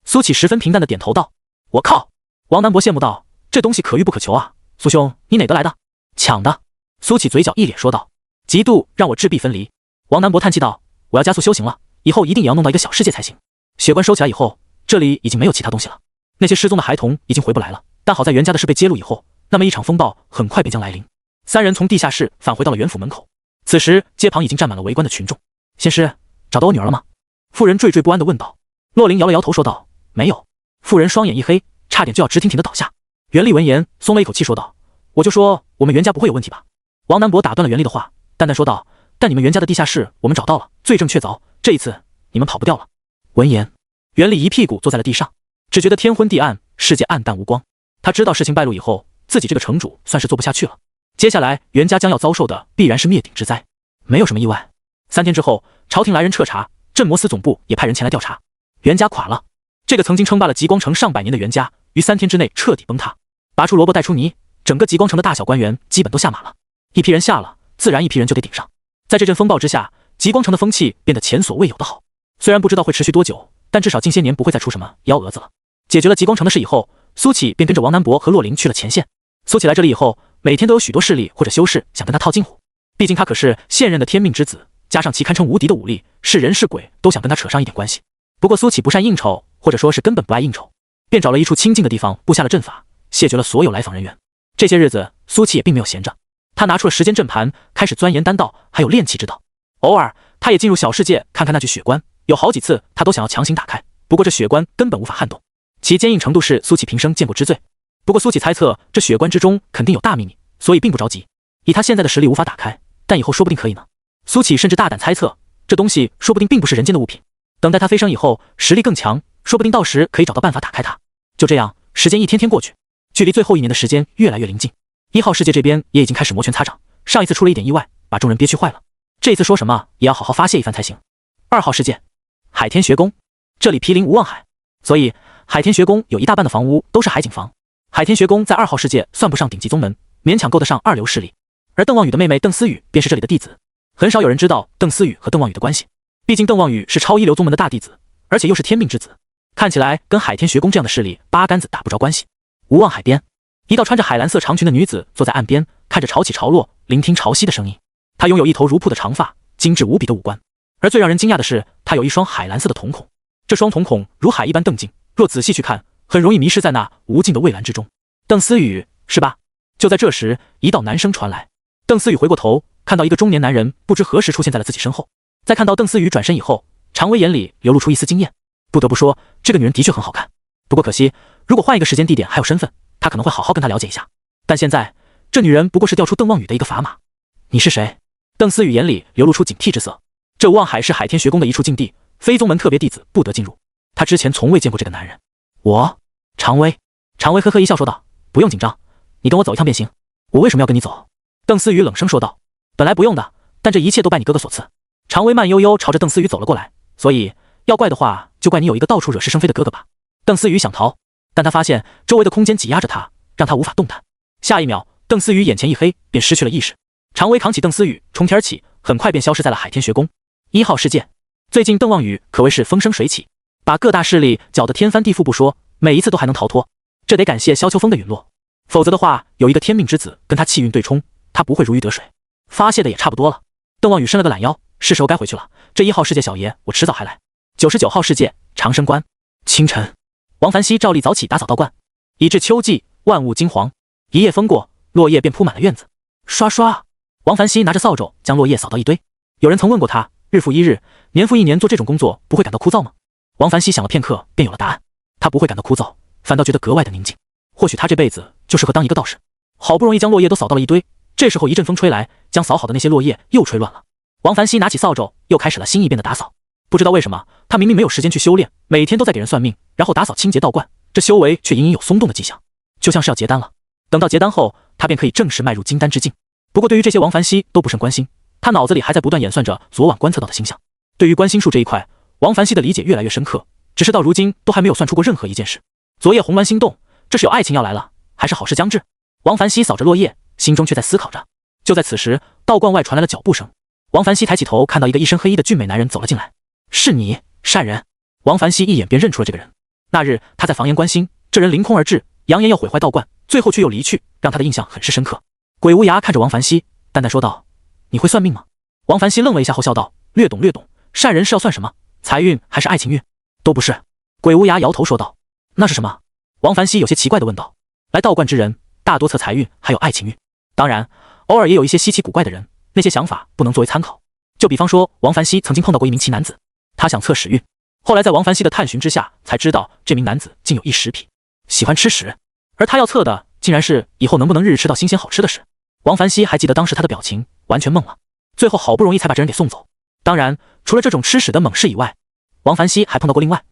苏起十分平淡的点头道：“我靠！”王南博羡慕道：“这东西可遇不可求啊，苏兄，你哪得来的？”抢的。苏起嘴角一咧说道：“嫉妒让我质壁分离。”王南博叹气道：“我要加速修行了，以后一定也要弄到一个小世界才行。”血棺收起来以后，这里已经没有其他东西了。那些失踪的孩童已经回不来了，但好在袁家的事被揭露以后，那么一场风暴很快便将来临。三人从地下室返回到了袁府门口，此时街旁已经站满了围观的群众。仙师，找到我女儿了吗？妇人惴惴不安地问道。洛灵摇了摇头说道，没有。妇人双眼一黑，差点就要直挺挺地倒下。袁立闻言松了一口气说道，我就说我们袁家不会有问题吧。王南伯打断了袁立的话，淡淡说道，但你们袁家的地下室我们找到了，罪证确凿，这一次你们跑不掉了。闻言，袁立一屁股坐在了地上，只觉得天昏地暗，世界暗淡无光。他知道事情败露以后，自己这个城主算是做不下去了，接下来袁家将要遭受的必然是灭顶之灾。没有什么意外，3天之后，朝廷来人彻查，镇魔司总部也派人前来调查，袁家垮了。这个曾经称霸了极光城上百年的袁家，于3天之内彻底崩塌。拔出萝卜带出泥，整个极光城的大小官员基本都下马了。一批人下了，自然一批人就得顶上。在这阵风暴之下，极光城的风气变得前所未有的好。虽然不知道会持续多久，但至少近些年不会再出什么幺蛾子了。解决了极光城的事以后，苏启便跟着王南伯和洛灵去了前线。苏启来这里以后，每天都有许多势力或者修士想跟他套近乎，毕竟他可是现任的天命之子，加上其堪称无敌的武力，是人是鬼都想跟他扯上一点关系。不过苏启不善应酬，或者说是根本不爱应酬，便找了一处清静的地方布下了阵法，谢绝了所有来访人员。这些日子苏启也并没有闲着，他拿出了时间阵盘，开始钻研丹道还有炼气之道。偶尔他也进入小世界看看那具血棺，有好几次他都想要强行打开，不过这血棺根本无法撼动，其坚硬程度是苏启平生见过之最。不过苏启猜测这血棺之中肯定有大秘密，所以并不着急。以他现在的实力无法打开，但以后说不定可以呢。苏启甚至大胆猜测，这东西说不定并不是人间的物品，等待他飞升以后实力更强，说不定到时可以找到办法打开它。就这样，时间一天天过去，距离最后1年的时间越来越临近。1号世界这边也已经开始摩拳擦掌，上一次出了一点意外，把众人憋屈坏了，这一次说什么也要好好发泄一番才行。2号世界，海天学宫，这里毗邻无望海，所以海天学宫有一大半的房屋都是海景房。海天学宫在2号世界算不上顶级宗门，勉强够得上2流势力，而邓望宇的妹妹邓思雨便是这里的弟子。很少有人知道邓思雨和邓望宇的关系，毕竟邓望宇是超一流宗门的大弟子，而且又是天命之子，看起来跟海天学宫这样的势力八竿子打不着关系。无望海边，一道穿着海蓝色长裙的女子坐在岸边，看着潮起潮落，聆听潮汐的声音。她拥有一头如瀑的长发，精致无比的五官，而最让人惊讶的是，她有一双海蓝色的瞳孔，这双瞳孔如海一般澄净，若仔细去看，很容易迷失在那无尽的蔚蓝之中。邓思雨，是吧？就在这时，一道男声传来。邓思雨回过头，看到一个中年男人不知何时出现在了自己身后。在看到邓思雨转身以后，常威眼里流露出一丝惊艳。不得不说，这个女人的确很好看。不过可惜，如果换一个时间地点还有身份，他可能会好好跟她了解一下。但现在，这女人不过是调出邓望宇的一个砝码。你是谁？邓思雨眼里流露出警惕之色。这无望海是海天学宫的一处禁地，非宗门特别弟子不得进入。他之前从未见过这个男人。我，常威。常威呵呵一笑说道：“不用紧张，你跟我走一趟便行。”我为什么要跟你走？邓思雨冷声说道：“本来不用的，但这一切都拜你哥哥所赐。”常威慢悠悠朝着邓思雨走了过来，所以要怪的话，就怪你有一个到处惹是生非的哥哥吧。邓思雨想逃，但他发现周围的空间挤压着他，让他无法动弹。下一秒，邓思雨眼前一黑，便失去了意识。常威扛起邓思雨，冲天而起，很快便消失在了海天学宫。1号世界，最近邓望宇可谓是风生水起，把各大势力搅得天翻地覆不说，每一次都还能逃脱，这得感谢萧秋风的陨落，否则的话，有一个天命之子跟他气运对冲，他不会如鱼得水。发泄的也差不多了，邓望宇伸了个懒腰，是时候该回去了。这1号世界小爷，我迟早还来。99号世界，长生观。清晨，王凡熙照例早起打扫道观，已至秋季，万物金黄，一夜风过，落叶便铺满了院子。刷刷，王凡熙拿着扫帚将落叶扫到一堆。有人曾问过他，日复一日，年复一年做这种工作，不会感到枯燥吗？王凡熙想了片刻，便有了答案。他不会感到枯燥，反倒觉得格外的宁静。或许他这辈子就适合当一个道士。好不容易将落叶都扫到了一堆，这时候一阵风吹来，将扫好的那些落叶又吹乱了。王凡熙拿起扫帚，又开始了新一遍的打扫。不知道为什么，他明明没有时间去修炼，每天都在给人算命，然后打扫清洁道观，这修为却隐隐有松动的迹象，就像是要结丹了。等到结丹后，他便可以正式迈入金丹之境。不过对于这些，王凡熙都不甚关心，他脑子里还在不断演算着昨晚观测到的星象。对于观星术这一块，王凡熙的理解越来越深刻，只是到如今都还没有算出过任何一件事。昨夜红鸾心动，这是有爱情要来了，还是好事将至？王凡熙扫着落叶，心中却在思考着。就在此时，道观外传来了脚步声。王凡熙抬起头，看到一个一身黑衣的俊美男人走了进来。是你，善人。王凡熙一眼便认出了这个人。那日他在房檐观星，这人凌空而至，扬言要毁坏道观，最后却又离去，让他的印象很是深刻。鬼无涯看着王凡熙，淡淡说道：“你会算命吗？”王凡熙愣了一下后笑道：“略懂略懂。善人是要算什么？财运还是爱情运？”都不是。鬼无涯摇头说道：“那是什么？”王凡熙有些奇怪地问道。来道观之人大多测财运还有爱情运，当然偶尔也有一些稀奇古怪的人，那些想法不能作为参考。就比方说王凡熙曾经碰到过一名奇男子，他想测屎运，后来在王凡熙的探寻之下才知道这名男子竟有异食癖，喜欢吃屎，而他要测的竟然是以后能不能日日吃到新鲜好吃的屎。王凡熙还记得当时他的表情完全懵了，最后好不容易才把这人给送走。当然除了这种吃屎的猛事以外，王凡熙还碰到过另外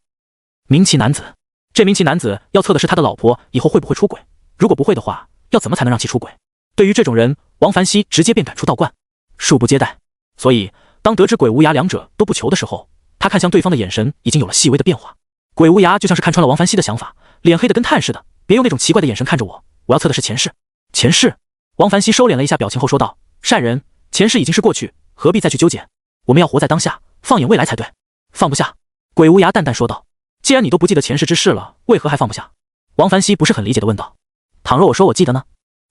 名奇男子。这名奇男子要测的是他的老婆以后会不会出轨，如果不会的话，要怎么才能让其出轨？对于这种人，王凡熙直接便赶出道观，恕不接待。所以当得知鬼无涯两者都不求的时候，他看向对方的眼神已经有了细微的变化。鬼无涯就像是看穿了王凡熙的想法，脸黑的跟炭似的，别用那种奇怪的眼神看着我，我要测的是前世。前世？王凡熙收敛了一下表情后说道，善人，前世已经是过去，何必再去纠结？我们要活在当下，放眼未来才对。放不下。鬼无涯淡淡说道，既然你都不记得前世之事了，为何还放不下？王凡熙不是很理解地问道。倘若我说我记得呢？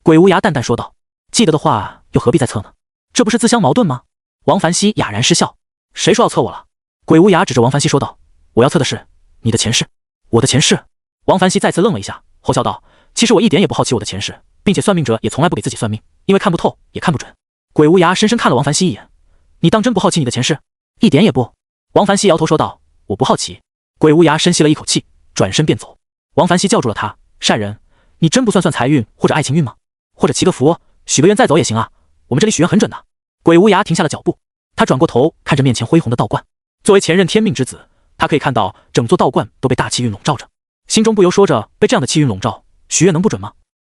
鬼无涯淡淡说道，记得的话又何必再测呢？这不是自相矛盾吗？王凡熙哑然失笑，谁说要测我了？鬼无涯指着王凡熙说道，我要测的是你的前世。我的前世？王凡熙再次愣了一下，后笑道，其实我一点也不好奇我的前世，并且算命者也从来不给自己算命，因为看不透也看不准。鬼无涯深深看了王凡熙一眼，你当真不好奇你的前世？一点也不。王凡熙摇头说道，我不好奇。鬼无涯深吸了一口气，转身便走。王凡熙叫住了他，善人，你真不算财运或者爱情运吗？或者祈个福，许个愿再走也行啊，我们这里许愿很准的。鬼无涯停下了脚步，他转过头看着面前恢宏的道观，作为前任天命之子，他可以看到整座道观都被大气运笼罩着，心中不由说着，被这样的气运笼罩，许愿能不准吗？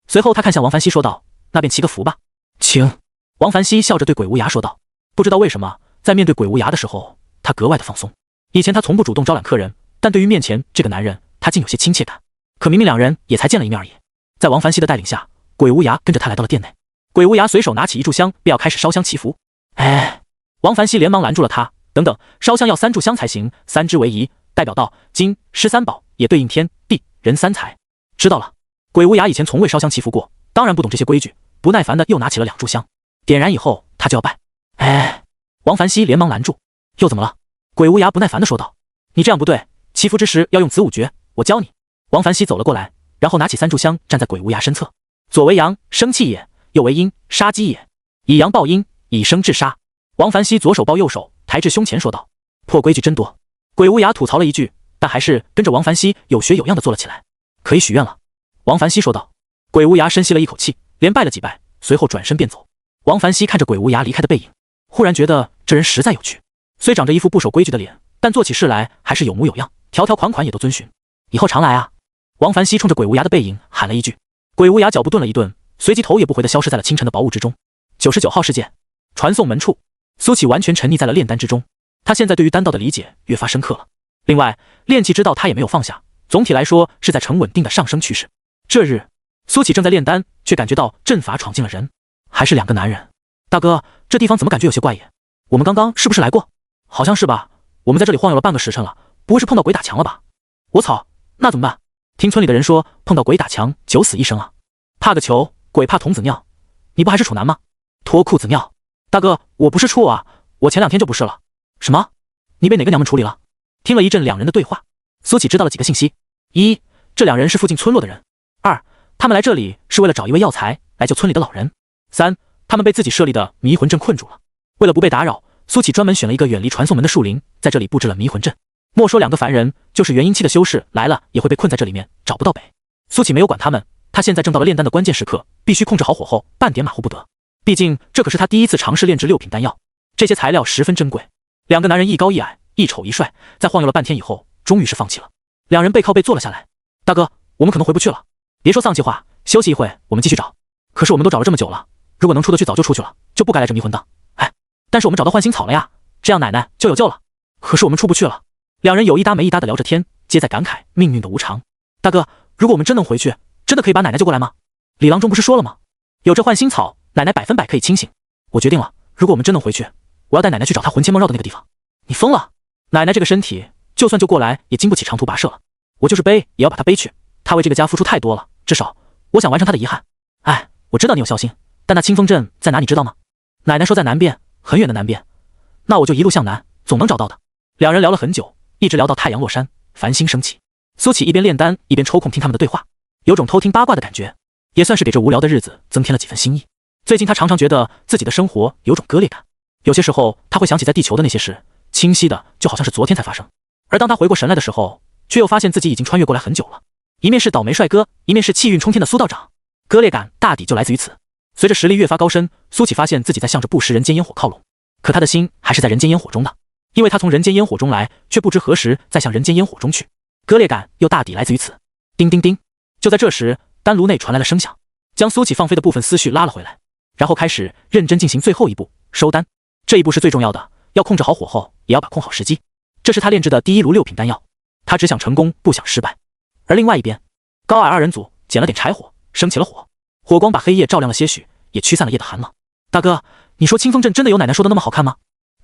随后他看向王凡熙说道，那便祈个福吧。请。王凡熙笑着对鬼无涯说道。不知道为什么，在面对鬼无涯的时候，他格外的放松。以前他从不主动招揽客人，但对于面前这个男人，他竟有些亲切感。可明明两人也才见了一面而已。在王凡熙的带领下，鬼无涯跟着他来到了店内。鬼无涯随手拿起一炷香，便要开始烧香祈福。王凡熙连忙拦住了他，等等，烧香要3炷香才行，3支为宜，代表道金施三宝，也对应天地人三才。知道了。鬼无涯以前从未烧香祈福过，当然不懂这些规矩，不耐烦的又拿起了2炷香，点燃以后他就要拜。王凡熙连忙拦住。又怎么了？鬼无涯不耐烦的说道，你这样不对，祈福之时要用子午诀，我教你。王凡熙走了过来，然后拿起3炷香站在鬼无涯身侧，左为阳，生气也，右为阴，杀机也，以阳报阴，以生制杀。王凡熙左手抱右手，抬至胸前说道，破规矩真多。鬼无涯吐槽了一句，但还是跟着王凡熙有学有样的做了起来。可以许愿了。王凡熙说道。鬼无涯深吸了一口气，连拜了几拜，随后转身便走。王凡熙看着鬼无涯离开的背影，忽然觉得这人实在有趣，虽长着一副不守规矩的脸，但做起事来还是有模有样，条条款款也都遵循。以后常来啊。王凡熙冲着鬼无涯的背影喊了一句。鬼无涯脚步顿了一顿，随即头也不回地消失在了清晨的薄雾之中。99号事件，传送门处，苏启完全沉溺在了炼丹之中，他现在对于丹道的理解越发深刻了。另外，炼气之道他也没有放下，总体来说是在呈稳定的上升趋势。这日，苏启正在炼丹，却感觉到阵法闯进了人，还是2个男人。大哥，这地方怎么感觉有些怪异？我们刚刚是不是来过？好像是吧，我们在这里晃悠了半个时辰了，不会是碰到鬼打墙了吧？我操，那怎么办？听村里的人说，碰到鬼打墙9死1生啊！怕个球，鬼怕童子尿，你不还是处男吗？脱裤子尿。大哥，我不是处啊，我前2天就不是了。什么？你被哪个娘们处理了？听了一阵2人的对话，苏启知道了几个信息：一，这2人是附近村落的人；二，他们来这里是为了找一位药材来救村里的老人；三，他们被自己设立的迷魂阵困住了。为了不被打扰，苏启专门选了一个远离传送门的树林，在这里布置了迷魂阵。莫说2个凡人，就是元婴期的修士来了，也会被困在这里面，找不到北。苏启没有管他们，他现在正到了炼丹的关键时刻，必须控制好火候，半点马虎不得。毕竟这可是他第一次尝试炼制6品丹药，这些材料十分珍贵。2个男人一高一矮，一丑一帅，在晃悠了半天以后，终于是放弃了。2人背靠背坐了下来。大哥，我们可能回不去了。别说丧气话，休息一会，我们继续找。可是我们都找了这么久了，如果能出得去早就出去了，就不该来这迷魂档。但是我们找到幻星草了呀，这样奶奶就有救了。可是我们出不去了。2人有一搭没一搭的聊着天，皆在感慨命运的无常。大哥，如果我们真能回去，真的可以把奶奶救过来吗？李郎中不是说了吗？有这幻星草，奶奶100%可以清醒。我决定了，如果我们真能回去，我要带奶奶去找她魂牵梦绕的那个地方。你疯了？奶奶这个身体，就算救过来，也经不起长途跋涉了。我就是背，也要把她背去。她为这个家付出太多了，至少我想完成她的遗憾。我知道你有孝心，但那清风镇在哪你知道吗？奶奶说在南边，很远的南边。那我就一路向南，总能找到的。2人聊了很久，一直聊到太阳落山，繁星升起。苏启一边炼丹，一边抽空听他们的对话。有种偷听八卦的感觉，也算是给这无聊的日子增添了几分新意。最近他常常觉得自己的生活有种割裂感，有些时候他会想起在地球的那些事，清晰的就好像是昨天才发生。而当他回过神来的时候，却又发现自己已经穿越过来很久了。一面是倒霉帅哥，一面是气运冲天的苏道长，割裂感大抵就来自于此。随着实力越发高深，苏启发现自己在向着不食人间烟火靠拢，可他的心还是在人间烟火中的，因为他从人间烟火中来，却不知何时再向人间烟火中去。割裂感又大抵来自于此。叮叮叮！就在这时，丹炉内传来了声响，将苏启放飞的部分思绪拉了回来，然后开始认真进行最后一步收丹。这一步是最重要的，要控制好火候，也要把控好时机。这是他炼制的第一炉6品丹药，他只想成功，不想失败。而另外一边，高矮二人组捡了点柴火，升起了火，火光把黑夜照亮了些许，也驱散了夜的寒冷。大哥，你说清风镇真的有奶奶说的那么好看吗？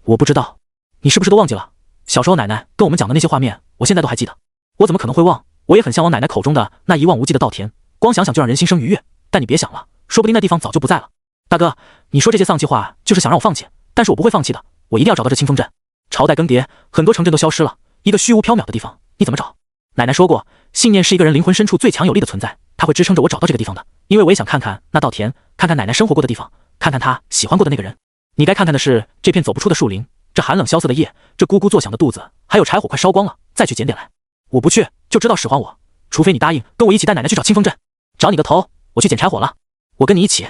我不知道，你是不是都忘记了？小时候奶奶跟我们讲的那些画面，我现在都还记得。我怎么可能会忘？我也很向往奶奶口中的那一望无际的稻田，光想想就让人心生愉悦。但你别想了，说不定那地方早就不在了。大哥，你说这些丧气话就是想让我放弃，但是我不会放弃的，我一定要找到这清风镇。朝代更迭，很多城镇都消失了，一个虚无缥缈的地方，你怎么找？奶奶说过，信念是一个人灵魂深处最强有力的存在，它会支撑着我找到这个地方的。因为我也想看看那稻田，看看奶奶生活过的地方，看看她喜欢过的那个人。你该看看的是这片走不出的树林，这寒冷萧瑟的夜，这咕咕作响的肚子，还有柴火快烧光了，再去捡点来。我不去，就知道使唤我，除非你答应跟我一起带奶奶去找清风镇。找你个头，我去捡柴火了。我跟你一起，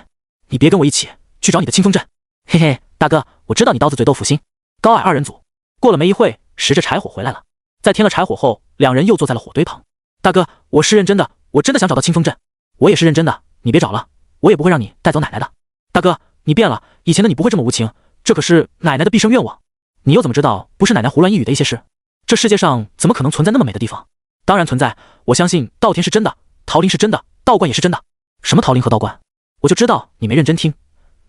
你别跟我一起去找你的清风镇。嘿嘿，大哥，我知道你刀子嘴豆腐心。高矮二人组过了没一会，拾着柴火回来了。在添了柴火后，两人又坐在了火堆旁。大哥，我是认真的，我真的想找到清风镇。我也是认真的，你别找了，我也不会让你带走奶奶的。大哥，你变了，以前的你不会这么无情，这可是奶奶的毕生愿望。你又怎么知道不是奶奶胡乱一语的一些事？这世界上怎么可能存在那么美的地方？当然存在，我相信稻田是真的，桃林是真的，道观也是真的。什么桃林和道观？我就知道你没认真听。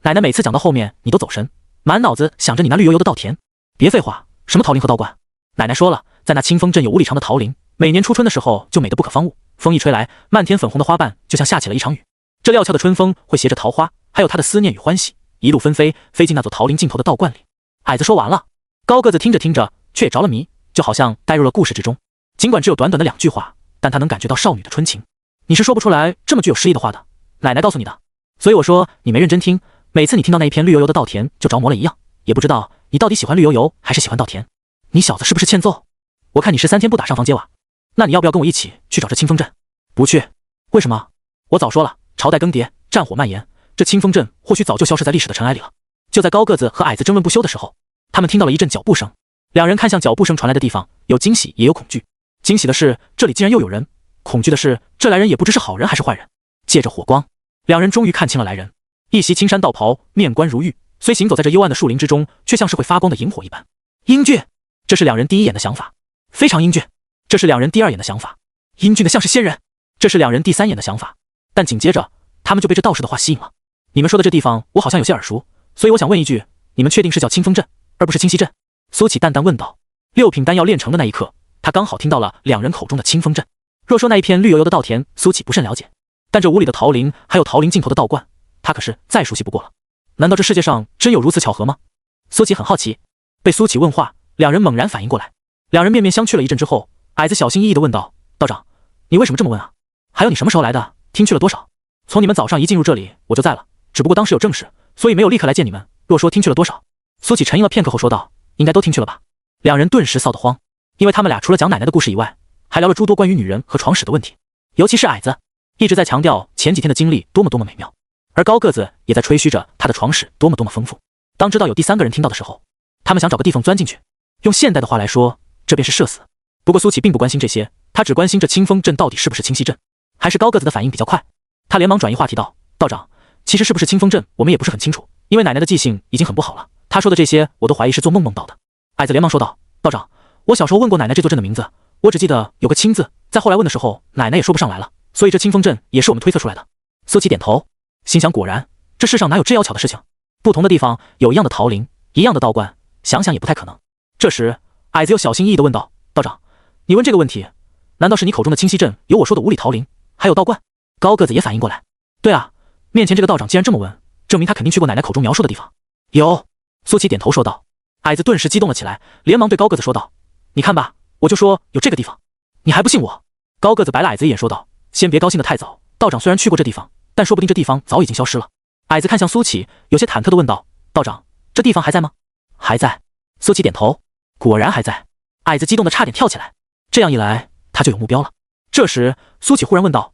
奶奶每次讲到后面你都走神，满脑子想着你那绿油油的稻田。别废话，什么桃林和道观？奶奶说了，在那清风镇有5里长的桃林，每年初春的时候就美得不可方物，风一吹来，漫天粉红的花瓣就像下起了一场雨。这料峭的春风会携着桃花，还有他的思念与欢喜，一路纷飞，飞进那座桃林尽头的道观里。矮子说完了，高个子听着听着却也着了迷，就好像带入了故事之中。尽管只有短短的2句话，但他能感觉到少女的春情。你是说不出来这么具有诗意的话的，奶奶告诉你的。所以我说你没认真听，每次你听到那一片绿油油的稻田就着魔了一样，也不知道你到底喜欢绿油油还是喜欢稻田。你小子是不是欠揍？我看你是3天不打上房揭瓦。那你要不要跟我一起去找这清风镇？不去。为什么？我早说了，朝代更迭，战火蔓延，这清风镇或许早就消失在历史的尘埃里了。就在高个子和矮子争论不休的时候，他们听到了一阵脚步声。两人看向脚步声传来的地方，有惊喜也有恐惧。惊喜的是这里竟然又有人，恐惧的是这来人也不知是好人还是坏人。借着火光，两人终于看清了来人，一袭青衫道袍，面冠如玉，虽行走在这幽暗的树林之中，却像是会发光的萤火一般。英俊，这是两人第一眼的想法，非常英俊。这是两人第2眼的想法，英俊的像是仙人。这是两人第3眼的想法，但紧接着他们就被这道士的话吸引了。你们说的这地方我好像有些耳熟，所以我想问一句，你们确定是叫清风镇而不是清溪镇？苏启淡淡问道。6品丹药炼成的那一刻，他刚好听到了两人口中的清风镇。若说那一片绿油油的稻田，苏启不甚了解，但这5里的桃林，还有桃林尽头的道观，他可是再熟悉不过了。难道这世界上真有如此巧合吗？苏启很好奇。被苏启问话，两人猛然反应过来，两人面面相觑了一阵之后，矮子小心翼翼地问道：道长，你为什么这么问啊？还有你什么时候来的？听去了多少？从你们早上一进入这里我就在了，只不过当时有正事，所以没有立刻来见你们。若说听去了多少？苏启沉吟了片刻后说道：应该都听去了吧。两人顿时臊得慌，因为他们俩除了讲奶奶的故事以外，还聊了诸多关于女人和床屎的问题。尤其是矮子一直在强调前几天的经历多么多么美妙，而高个子也在吹嘘着他的床屎多么多么丰富。当知道有第3个人听到的时候，他们想找个地方钻进去，用现代的话来说，这便是社死。不过苏启并不关心这些，他只关心这清风镇到底是不是清溪镇。还是高个子的反应比较快，他连忙转移话题道：道长，其实是不是清风镇我们也不是很清楚，因为奶奶的记性已经很不好了，她说的这些我都怀疑是做梦梦到的。矮子连忙说道：道长，我小时候问过奶奶这座镇的名字，我只记得有个清字，在后来问的时候奶奶也说不上来了，所以这清风镇也是我们推测出来的。苏启点头，心想果然，这世上哪有这妖巧的事情，不同的地方有一样的桃林，一样的道观，想想也不太可能。这时矮子又小心翼翼地问道：道长，你问这个问题，难道是你口中的清溪镇有我说的5里桃林还有道观？高个子也反应过来，对啊，面前这个道长既然这么问，证明他肯定去过奶奶口中描述的地方。有。苏启点头说道。矮子顿时激动了起来，连忙对高个子说道：你看吧，我就说有这个地方，你还不信我？高个子白了矮子一眼说道：先别高兴得太早，道长虽然去过这地方，但说不定这地方早已经消失了。矮子看向苏启，有些忐忑地问道：道长，这地方还在吗？还在。苏启点头，果然还在。矮子激动得差点跳起来，这样一来他就有目标了。这时苏启忽然问道：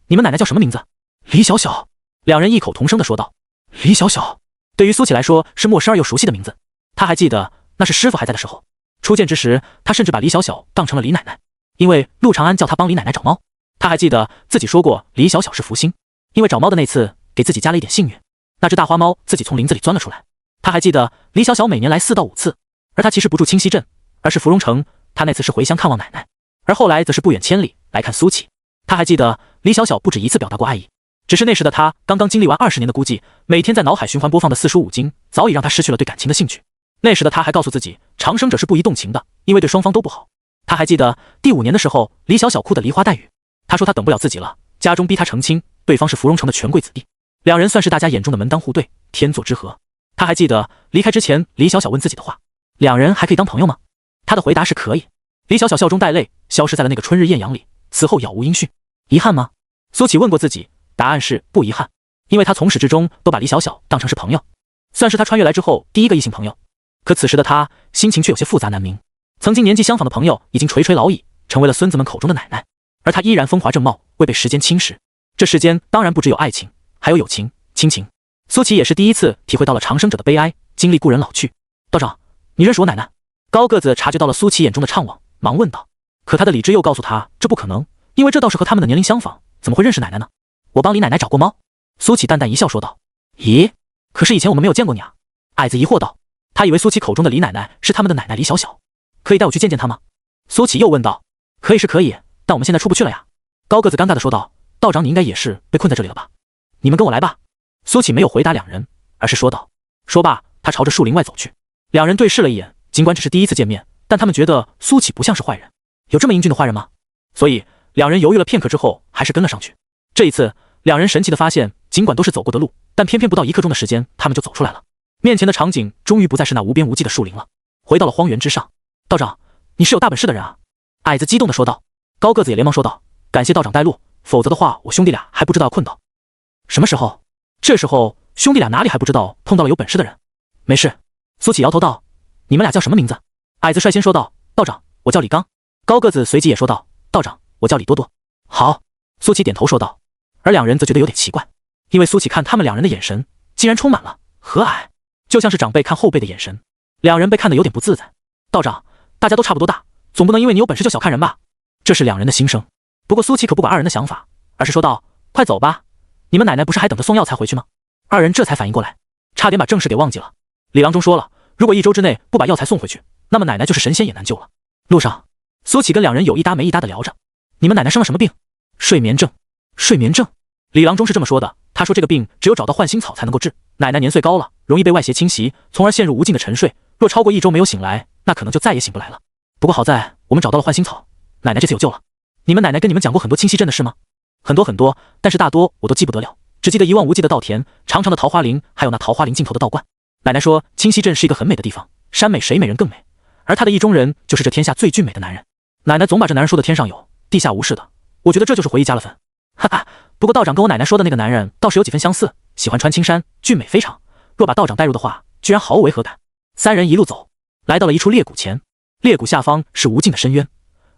你们奶奶叫什么名字？李小小。两人异口同声地说道：李小小。对于苏启来说是陌生而又熟悉的名字，他还记得那是师傅还在的时候，初见之时他甚至把李小小当成了李奶奶，因为陆长安叫他帮李奶奶找猫。他还记得自己说过李小小是福星，因为找猫的那次给自己加了一点幸运，那只大花猫自己从林子里钻了出来。他还记得李小小每年来4到5次，而他其实不住清溪镇，而是芙蓉城，他那次是回乡看望奶奶，而后来则是不远千里来看苏启。他还记得李小小不止一次表达过爱意，只是那时的他刚刚经历完20年的孤寂，每天在脑海循环播放的四书五经早已让他失去了对感情的兴趣。那时的他还告诉自己，长生者是不宜动情的，因为对双方都不好。他还记得第5年的时候，李小小哭得梨花带雨，他说他等不了自己了，家中逼他成亲，对方是芙蓉城的权贵子弟，两人算是大家眼中的门当户对，天作之合。他还记得离开之前李小小问自己的话，两人还可以当朋友吗？他的回答是可以。李小小笑中带泪，消失在了那个春日艳阳里，此后杳无音讯。遗憾吗？苏启问过自己，答案是不遗憾，因为他从始至终都把李小小当成是朋友，算是他穿越来之后第一个异性朋友。可此时的他心情却有些复杂难明，曾经年纪相仿的朋友已经垂垂老矣，成为了孙子们口中的奶奶，而他依然风华正茂，未被时间侵蚀。这世间当然不只有爱情，还有友情、亲情。苏启也是第一次体会到了长生者的悲哀，经历故人老去。道长，你认识我奶奶？高个子察觉到了苏启眼中的怅惘，忙问道。可他的理智又告诉他，这不可能，因为这倒是和他们的年龄相仿，怎么会认识奶奶呢？我帮李奶奶找过猫。苏启淡淡一笑说道。咦，可是以前我们没有见过你啊。矮子疑惑道。他以为苏启口中的李奶奶是他们的奶奶李小小，可以带我去见见她吗？苏启又问道。可以是可以，但我们现在出不去了呀。高个子尴尬地说道。道长你应该也是被困在这里了吧？你们跟我来吧。苏启没有回答两人，而是说道。说罢他朝着树林外走去。两人对视了一眼，尽管只是第一次见面，但他们觉得苏启不像是坏人。有这么英俊的坏人吗？所以两人犹豫了片刻之后还是跟了上去。这一次两人神奇地发现，尽管都是走过的路，但偏偏不到1刻钟的时间他们就走出来了。面前的场景终于不再是那无边无际的树林了，回到了荒原之上。道长，你是有大本事的人啊。矮子激动地说道。高个子也连忙说道。感谢道长带路，否则的话我兄弟俩还不知道要困到什么时候。这时候兄弟俩哪里还不知道碰到了有本事的人。没事。苏启摇头道。你们俩叫什么名字？矮子率先说道。道长，我叫李刚。高个子随即也说道。道长，我叫李多多。好。苏启点头说道。而两人则觉得有点奇怪，因为苏启看他们两人的眼神竟然充满了和蔼，就像是长辈看后辈的眼神。两人被看得有点不自在。道长，大家都差不多大，总不能因为你有本事就小看人吧？这是两人的心声。不过苏启可不管二人的想法，而是说道。快走吧，你们奶奶不是还等着送药才回去吗？二人这才反应过来，差点把正事给忘记了。李郎中说了，如果1周之内不把药材送回去，那么奶奶就是神仙也难救了。路上苏启跟两人有一搭没一搭的聊着。你们奶奶生了什么病？睡眠症。睡眠症？李郎中是这么说的，他说这个病只有找到换心草才能够治。奶奶年岁高了，容易被外邪侵袭，从而陷入无尽的沉睡，若超过1周没有醒来，那可能就再也醒不来了。不过好在我们找到了换心草，奶奶这次有救了。你们奶奶跟你们讲过很多清溪镇的事吗？很多很多，但是大多我都记不得了，只记得一望无际的稻田，长长的桃花林，还有那桃花林尽头的道观。奶奶说清溪镇是一个很美的地方，山美水美人更美，而她的意中人就是这天下最俊美的男人。奶奶总把这男人说的天上有地下无似的，我觉得这就是回忆加了分。哈哈，不过道长跟我奶奶说的那个男人倒是有几分相似，喜欢穿青衫，俊美非常，若把道长带入的话，居然毫无违和感。三人一路走，来到了一处裂谷前，裂谷下方是无尽的深渊，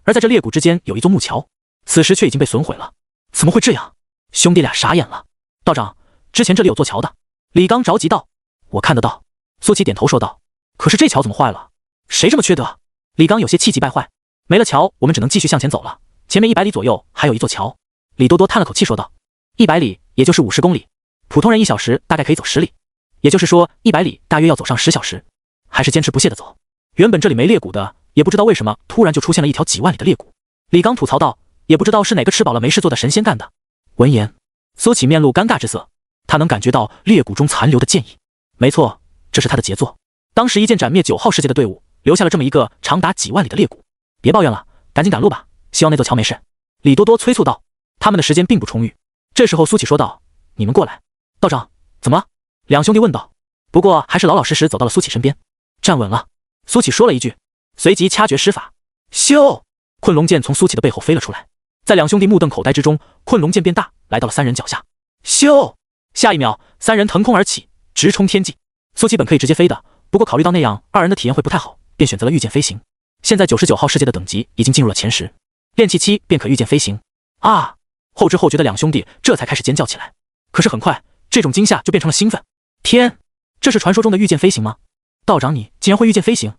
而在这裂谷之间有一座木桥，此时却已经被损毁了。怎么会这样？兄弟俩傻眼了。道长，之前这里有座桥的。李刚着急道。我看得到。苏启点头说道。可是这桥怎么坏了？谁这么缺德？李刚有些气急败坏。没了桥，我们只能继续向前走了，前面100里左右还有一座桥。李多多叹了口气说道。100里也就是50公里，普通人1小时大概可以走10里，也就是说100里大约要走上10小时，还是坚持不懈地走。原本这里没裂谷的，也不知道为什么突然就出现了一条几万里的裂谷。李刚吐槽道。也不知道是哪个吃饱了没事做的神仙干的。闻言，苏启面露尴尬之色，他能感觉到裂谷中残留的剑意。没错，这是他的杰作。当时一剑斩灭9号世界的队伍，留下了这么一个长达几万里的裂谷。别抱怨了，赶紧赶路吧，希望那座桥没事。李多多催促道。他们的时间并不充裕。这时候苏启说道。你们过来。道长，怎么了？两兄弟问道。不过还是老老实实走到了苏启身边。站稳了。苏启说了一句，随即掐诀施法，咻！困龙剑从苏启的背后飞了出来。在两兄弟目瞪口呆之中，困龙剑变大，来到了三人脚下。咻！下一秒，三人腾空而起，直冲天际。苏琪本可以直接飞的，不过考虑到那样二人的体验会不太好，便选择了御剑飞行。现在99号世界的等级已经进入了前10，练气期便可御剑飞行。啊！后知后觉的两兄弟这才开始尖叫起来。可是很快，这种惊吓就变成了兴奋。天，这是传说中的御剑飞行吗？道长你竟然会御剑飞行？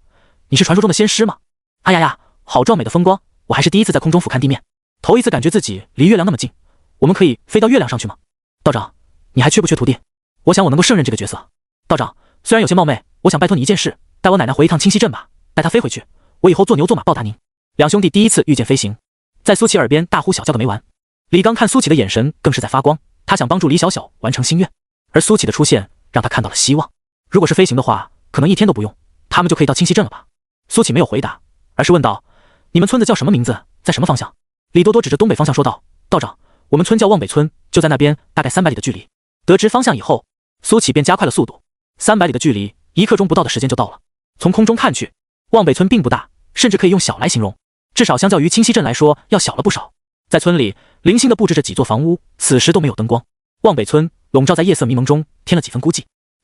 你是传说中的仙师吗？哎呀呀，好壮美的风光，我还是第一次在空中俯瞰地面，头一次感觉自己离月亮那么近。我们可以飞到月亮上去吗？道长，你还缺不缺徒弟？我想我能够胜任这个角色。道长，虽然有些冒昧，我想拜托你一件事，带我奶奶回一趟清溪镇吧，带她飞回去，我以后做牛做马报答您。两兄弟第一次御剑飞行，在苏琪耳边大呼小叫的没完。李刚看苏琪的眼神更是在发光，他想帮助李小小完成心愿，而苏琪的出现让他看到了希望。如果是飞行的话，可能1天都不用，他们就可以到清溪镇了吧？苏琪没有回答，而是问道：你们村子叫什么名字，在什么方向？李多多指着东北方向说道：道长，我们村叫望北村，就在那边，大概300里的距离。得知方向以后，苏琪便加快了速度，300里的距离，1刻钟不到的时间就到了。从空中看去，望北村并不大，甚至可以用小来形容，至少相较于清溪镇来说要小了不少。在村里零星的布置着几座房屋，此时都没有灯光。望北村笼罩在夜色迷蒙中，添了几分孤寂。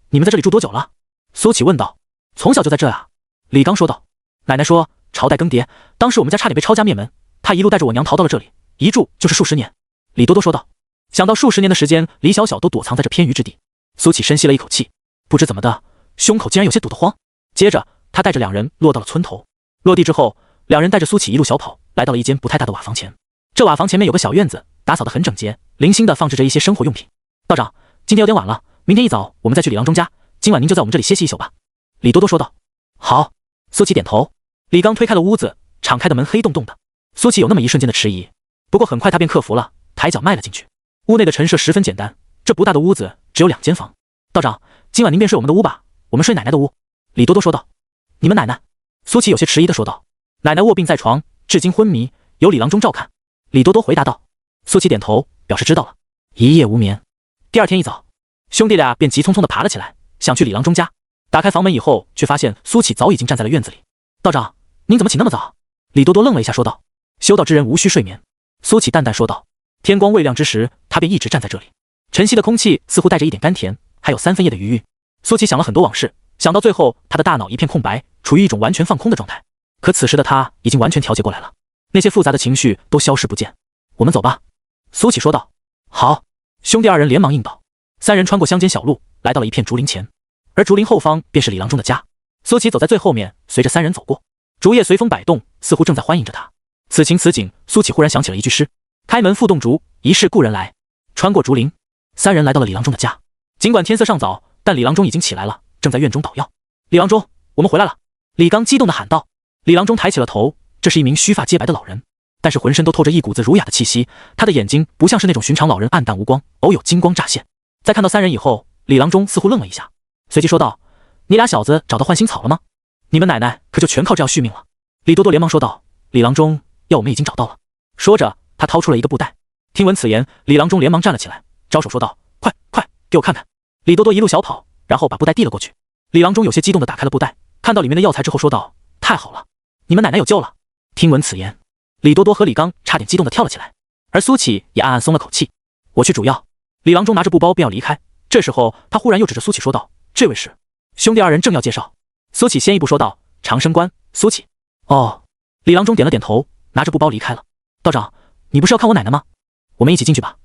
你们在这里住多久了？苏琪问道。从小就在这啊，李刚说道。奶奶说朝代更迭，当时我们家差点被抄家灭门，她一路带着我娘逃到了这里，一住就是数十年。李多多说道。想到数十年的时间，李小小都躲藏在这偏隅之地，苏琪深吸了一口气，不知怎么的，胸口竟然有些堵得慌。接着他带着两人落到了村头，落地之后，两人带着苏琪一路小跑，来到了一间不太大的瓦房前。这瓦房前面有个小院子，打扫得很整洁，零星的放置着一些生活用品。道长，今天有点晚了，明天一早我们再去李郎中家，今晚您就在我们这里歇息一宿吧。李多多说道。好。苏琪点头。李刚推开了屋子，敞开的门黑洞洞的，苏琪有那么一瞬间的迟疑，不过很快他便克服了，抬脚迈了进去。屋内的陈设十分简单，这不大的屋子只有2间房。道长，今晚您便睡我们的屋吧，我们睡奶奶的屋。李多多说道。你们奶奶？苏琪有些迟疑的说道。奶奶卧病在床，至今昏迷，由李郎中照看。李多多回答道。苏琪点头，表示知道了。一夜无眠。第二天一早，兄弟俩便急匆匆地爬了起来，想去李郎中家。打开房门以后，却发现苏琪早已经站在了院子里。道长，您怎么起那么早？李多多愣了一下说道。修道之人无需睡眠。苏琪淡淡说道。天光未亮之时，他便一直站在这里。晨曦的空气似乎带着一点甘甜，还有3分夜的余韵。苏琪想了很多往事，想到最后，他的大脑一片空白，处于一种完全放空的状态。可此时的他已经完全调节过来了，那些复杂的情绪都消失不见。我们走吧。苏琪说道。好。兄弟二人连忙应道。三人穿过乡间小路，来到了一片竹林前，而竹林后方便是李郎中的家。苏琪走在最后面，随着三人走过，竹叶随风摆动，似乎正在欢迎着他。此情此景，苏琪忽然想起了一句诗：开门复动竹，疑是故人来。穿过竹林，三人来到了李郎中的家。尽管天色尚早，但李郎中已经起来了，正在院中捣药。李郎中，我们回来了！李刚激动地喊道。李郎中抬起了头，这是一名须发皆白的老人，但是浑身都透着一股子儒雅的气息，他的眼睛不像是那种寻常老人暗淡无光，偶有金光乍现。在看到三人以后，李郎中似乎愣了一下，随即说道：你俩小子找到换心草了吗？你们奶奶可就全靠这药续命了。李多多连忙说道。李郎中，药我们已经找到了。说着他掏出了一个布袋。听闻此言，李郎中连忙站了起来，招手说道：快快给我看看。李多多一路小跑，然后把布袋递了过去。李郎中有些激动地打开了布袋，看到里面的药材之后说道：太好了，你们奶奶有救了。听闻此言，李多多和李刚差点激动地跳了起来，而苏琪也暗暗松了口气。我去煮药。李郎中拿着布包便要离开，这时候他忽然又指着苏琪说道：这位是。兄弟二人正要介绍，苏琪先一步说道：长生观，苏琪。哦。李郎中点了点头，拿着布包离开了。道长，你不是要看我奶奶吗？我们一起进去吧。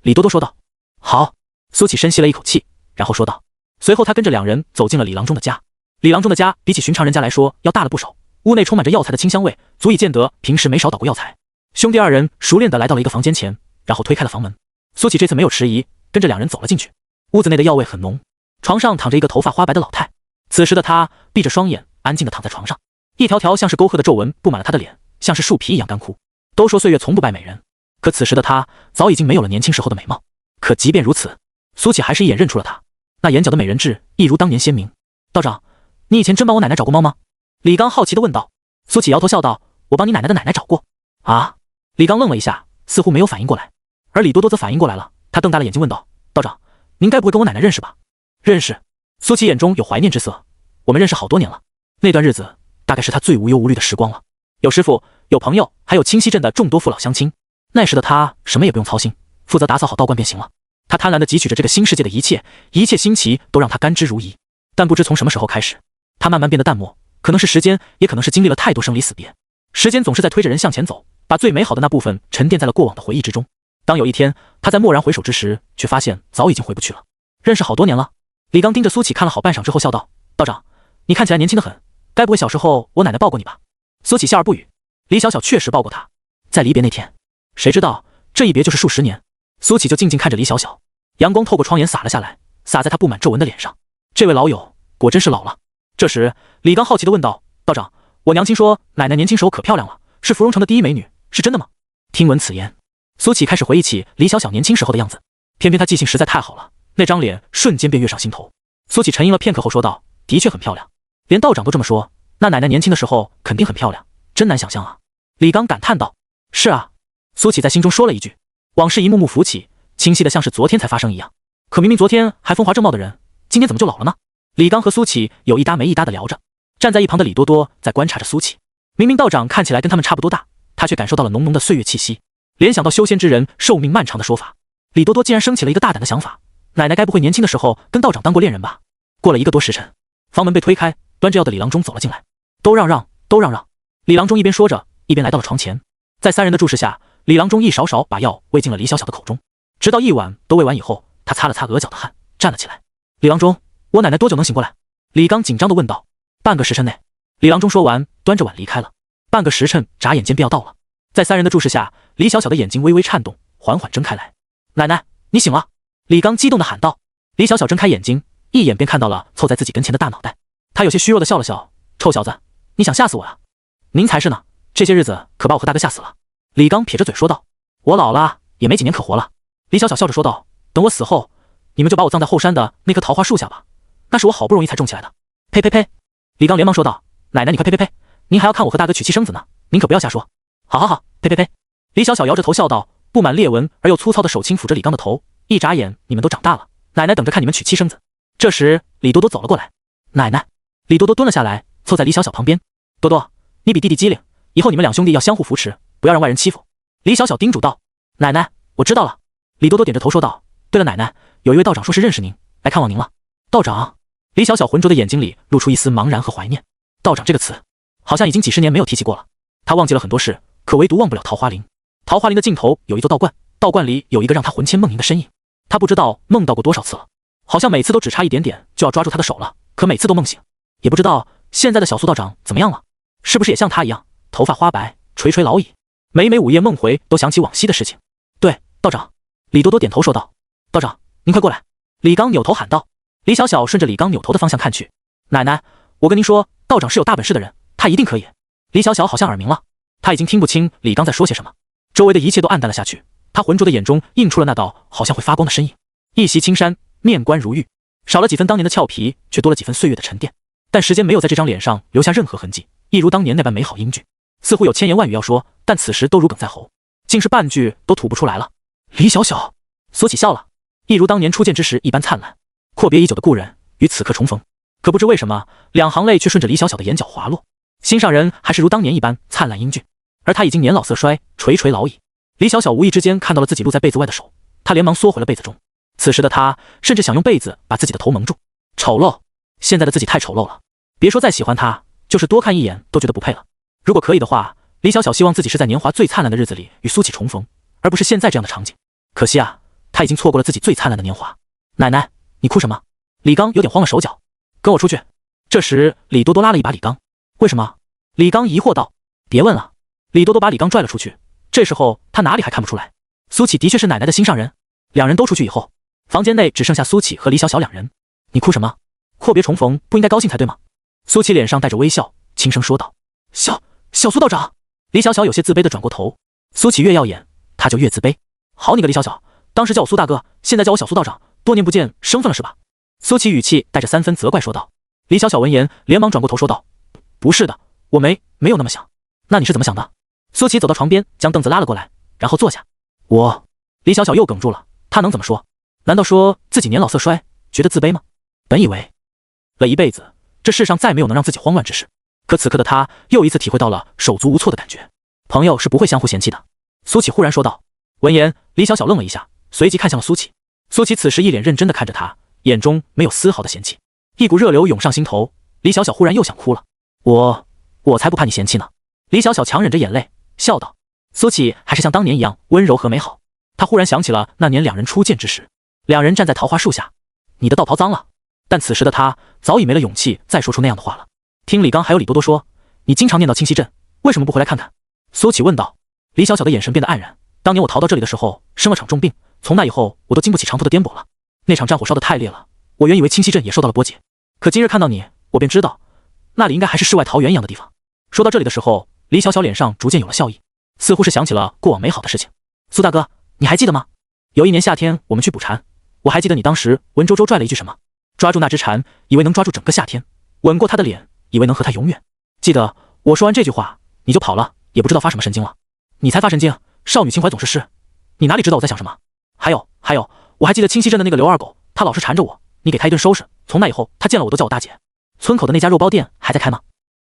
李多多说道。好。苏琪深吸了一口气，然后说道。随后他跟着两人走进了李郎中的家。李郎中的家比起寻常人家来说要大了不少，屋内充满着药材的清香味，足以见得平时没少捣过药材。兄弟二人熟练地来到了一个房间前，然后推开了房门。苏琪这次没有迟疑，跟着两人走了进去。屋子内的药味很浓，床上躺着一个头发花白的老太。此时的她闭着双眼，安静地躺在床上，一条条像是沟壑的皱纹布满了她的脸，像是树皮一样干枯。都说岁月从不败美人，可此时的她早已经没有了年轻时候的美貌。可即便如此，苏琪还是一眼认出了她，那眼角的美人痣一如当年鲜明。道长，你以前真帮我奶奶找过猫吗？李刚好奇地问道。苏琪摇头笑道：我帮你奶奶的奶奶找过。啊？李刚愣了一下，似乎没有反应过来，而李多多则反应过来了，他瞪大了眼睛问道：道长，您该不会跟我奶奶认识吧？认识。苏琪眼中有怀念之色，我们认识好多年了，那段日子大概是他最无忧无虑的时光了，有师傅，有朋友，还有清溪镇的众多父老乡亲。那时的他什么也不用操心，负责打扫好道观便行了。他贪婪地汲取着这个新世界的一切，一切新奇都让他甘之如饴。但不知从什么时候开始，他慢慢变得淡漠，可能是时间，也可能是经历了太多生离死别。时间总是在推着人向前走，把最美好的那部分沉淀在了过往的回忆之中。当有一天他在蓦然回首之时，却发现早已经回不去了。认识好多年了。李刚盯着苏乞看了好半晌之后笑道：“道长，你看起来年轻得很，该不会小时候我奶奶抱过你吧？”苏乞笑而不语。李小小确实抱过他，在离别那天，谁知道这一别就是数十年。苏乞就静静看着李小小，阳光透过窗沿洒了下来，洒在他布满皱纹的脸上。这位老友果真是老了。这时李刚好奇地问道：“道长，我娘亲说奶奶年轻时候可漂亮了，是芙蓉城的第一美女，是真的吗？”听闻此言，苏乞开始回忆起李小小年轻时候的样子，偏偏他记性实在太好了，那张脸瞬间便跃上心头。苏乞沉吟了片刻后说道：“的确很漂亮，连道长都这么说，那奶奶年轻的时候肯定很漂亮，真难想象啊。”李刚感叹道：“是啊。”苏乞在心中说了一句，往事一幕幕浮起，清晰的像是昨天才发生一样。可明明昨天还风华正茂的人，今天怎么就老了呢？李刚和苏乞有一搭没一搭的聊着，站在一旁的李多多在观察着苏乞。明明道长看起来跟他们差不多大，他却感受到了浓浓的岁月气息，联想到修仙之人寿命漫长的说法，李多多竟然升起了一个大胆的想法：奶奶该不会年轻的时候跟道长当过恋人吧？过了1个多时辰，房门被推开，端着药的李郎中走了进来。都让让，都让让！李郎中一边说着，一边来到了床前。在3人的注视下，李郎中一勺勺把药喂进了李小小的口中，直到一碗都喂完以后，他擦了擦额角的汗，站了起来。李郎中，我奶奶多久能醒过来？李刚紧张地问道。半个时辰内。李郎中说完，端着碗离开了。半个时辰眨眼间便要到了。在3人的注视下，李小小的眼睛微微颤动，缓缓睁开来。奶奶，你醒了！李刚激动地喊道。李小小睁开眼睛，一眼便看到了凑在自己跟前的大脑袋。他有些虚弱地笑了笑：“臭小子，你想吓死我呀？您才是呢，这些日子可把我和大哥吓死了。”李刚撇着嘴说道：“我老了，也没几年可活了。”李小小笑着说道：“等我死后，你们就把我葬在后山的那棵桃花树下吧，那是我好不容易才种起来的。”呸呸呸！李刚连忙说道：“奶奶你快呸呸呸！您还要看我和大哥娶妻生子呢，您可不要瞎说。”好好好，呸呸呸！李小小摇着头笑道，布满裂纹而又粗糙的手轻抚着李刚的头，一眨眼你们都长大了，奶奶等着看你们娶妻生子。这时李多多走了过来。奶奶！李多多蹲了下来，凑在李小小旁边。多多，你比弟弟机灵，以后你们两兄弟要相互扶持，不要让外人欺负。李小小叮嘱道。奶奶，我知道了。李多多点着头说道。对了奶奶，有一位道长说是认识您，来看望您了。道长？李小小浑浊的眼睛里露出一丝茫然和怀念。道长这个词好像已经几十年没有提起过了。他忘记了很多事，可唯独忘不了桃花林。桃花林的尽头有一座道观，道观里有一个让他魂牵梦萦的身影。他不知道梦到过多少次了，好像每次都只差一点点就要抓住他的手了，可每次都梦醒。也不知道现在的小苏道长怎么样了，是不是也像他一样头发花白，垂垂老矣，每每午夜梦回都想起往昔的事情。对，道长。李多多点头说道。道长，您快过来！李刚扭头喊道。李小小顺着李刚扭头的方向看去。奶奶，我跟您说，道长是有大本事的人，他一定可以。李小小好像耳鸣了，他已经听不清李刚在说些什么，周围的一切都暗淡了下去。他浑浊的眼中映出了那道好像会发光的身影。一袭青衫，面冠如玉，少了几分当年的俏皮，却多了几分岁月的沉淀。但时间没有在这张脸上留下任何痕迹，一如当年那般美好英俊，似乎有千言万语要说，但此时都如鲠在喉，竟是半句都吐不出来了。李小小，苏乞笑了，一如当年初见之时一般灿烂。阔别已久的故人与此刻重逢，可不知为什么，两行泪却顺着李小小的眼角滑落。心上人还是如当年一般灿烂英俊，而他已经年老色衰，垂垂老矣。李小小无意之间看到了自己露在被子外的手，他连忙缩回了被子中。此时的他甚至想用被子把自己的头蒙住。丑陋，现在的自己太丑陋了，别说再喜欢他，就是多看一眼都觉得不配了。如果可以的话，李小小希望自己是在年华最灿烂的日子里与苏乞重逢，而不是现在这样的场景。可惜啊，他已经错过了自己最灿烂的年华。奶奶，你哭什么？李刚有点慌了手脚。跟我出去。这时李多多拉了一把李刚。为什么？李刚疑惑道。别问了。李多多把李刚拽了出去。这时候他哪里还看不出来，苏乞的确是奶奶的心上人。两人都出去以后，房间内只剩下苏乞和李小小两人。你哭什么？阔别重逢不应该高兴才对吗？苏乞脸上带着微笑，轻声说道。小苏道长。李小小有些自卑地转过头。苏乞越耀眼，他就越自卑。好你个李小小，当时叫我苏大哥，现在叫我小苏道长，多年不见，生分了是吧？苏乞语气带着3分责怪说道。李小小闻言连忙转过头说道。不是的，我没有那么想。那你是怎么想的？苏乞走到床边，将凳子拉了过来，然后坐下。李小小又哽住了，他能怎么说？难道说自己年老色衰，觉得自卑吗？本以为了一辈子，这世上再没有能让自己慌乱之事，可此刻的他又一次体会到了手足无措的感觉。朋友是不会相互嫌弃的。苏乞忽然说道。闻言，李小小愣了一下，随即看向了苏琪。苏琪此时一脸认真地看着他，眼中没有丝毫的嫌弃，一股热流涌上心头。李小小忽然又想哭了。我才不怕你嫌弃呢。李小小强忍着眼泪笑道。苏琪还是像当年一样温柔和美好。他忽然想起了那年两人初见之时，两人站在桃花树下，你的道袍脏了。但此时的他早已没了勇气再说出那样的话了。听李刚还有李多多说，你经常念叨清溪镇，为什么不回来看看？苏琪问道。李小小的眼神变得黯然。当年我逃到这里的时候生了场重病，从那以后我都经不起长途的颠簸了。那场战火烧得太烈了，我原以为清溪镇也受到了波及，可今日看到你，我便知道那里应该还是世外桃源一样的地方。说到这里的时候，李小小脸上逐渐有了笑意，似乎是想起了过往美好的事情。苏大哥，你还记得吗？有一年夏天我们去捕蝉，我还记得你当时文绉绉拽了一句什么，抓住那只蝉以为能抓住整个夏天，吻过他的脸以为能和他永远。记得我说完这句话你就跑了，也不知道发什么神经了。你才发神经，少女情怀总是诗，你哪里知道我在想什么。还有我还记得清溪镇的那个刘二狗，他老是缠着我，你给他一顿收拾，从那以后他见了我都叫我大姐。村口的那家肉包店还在开吗？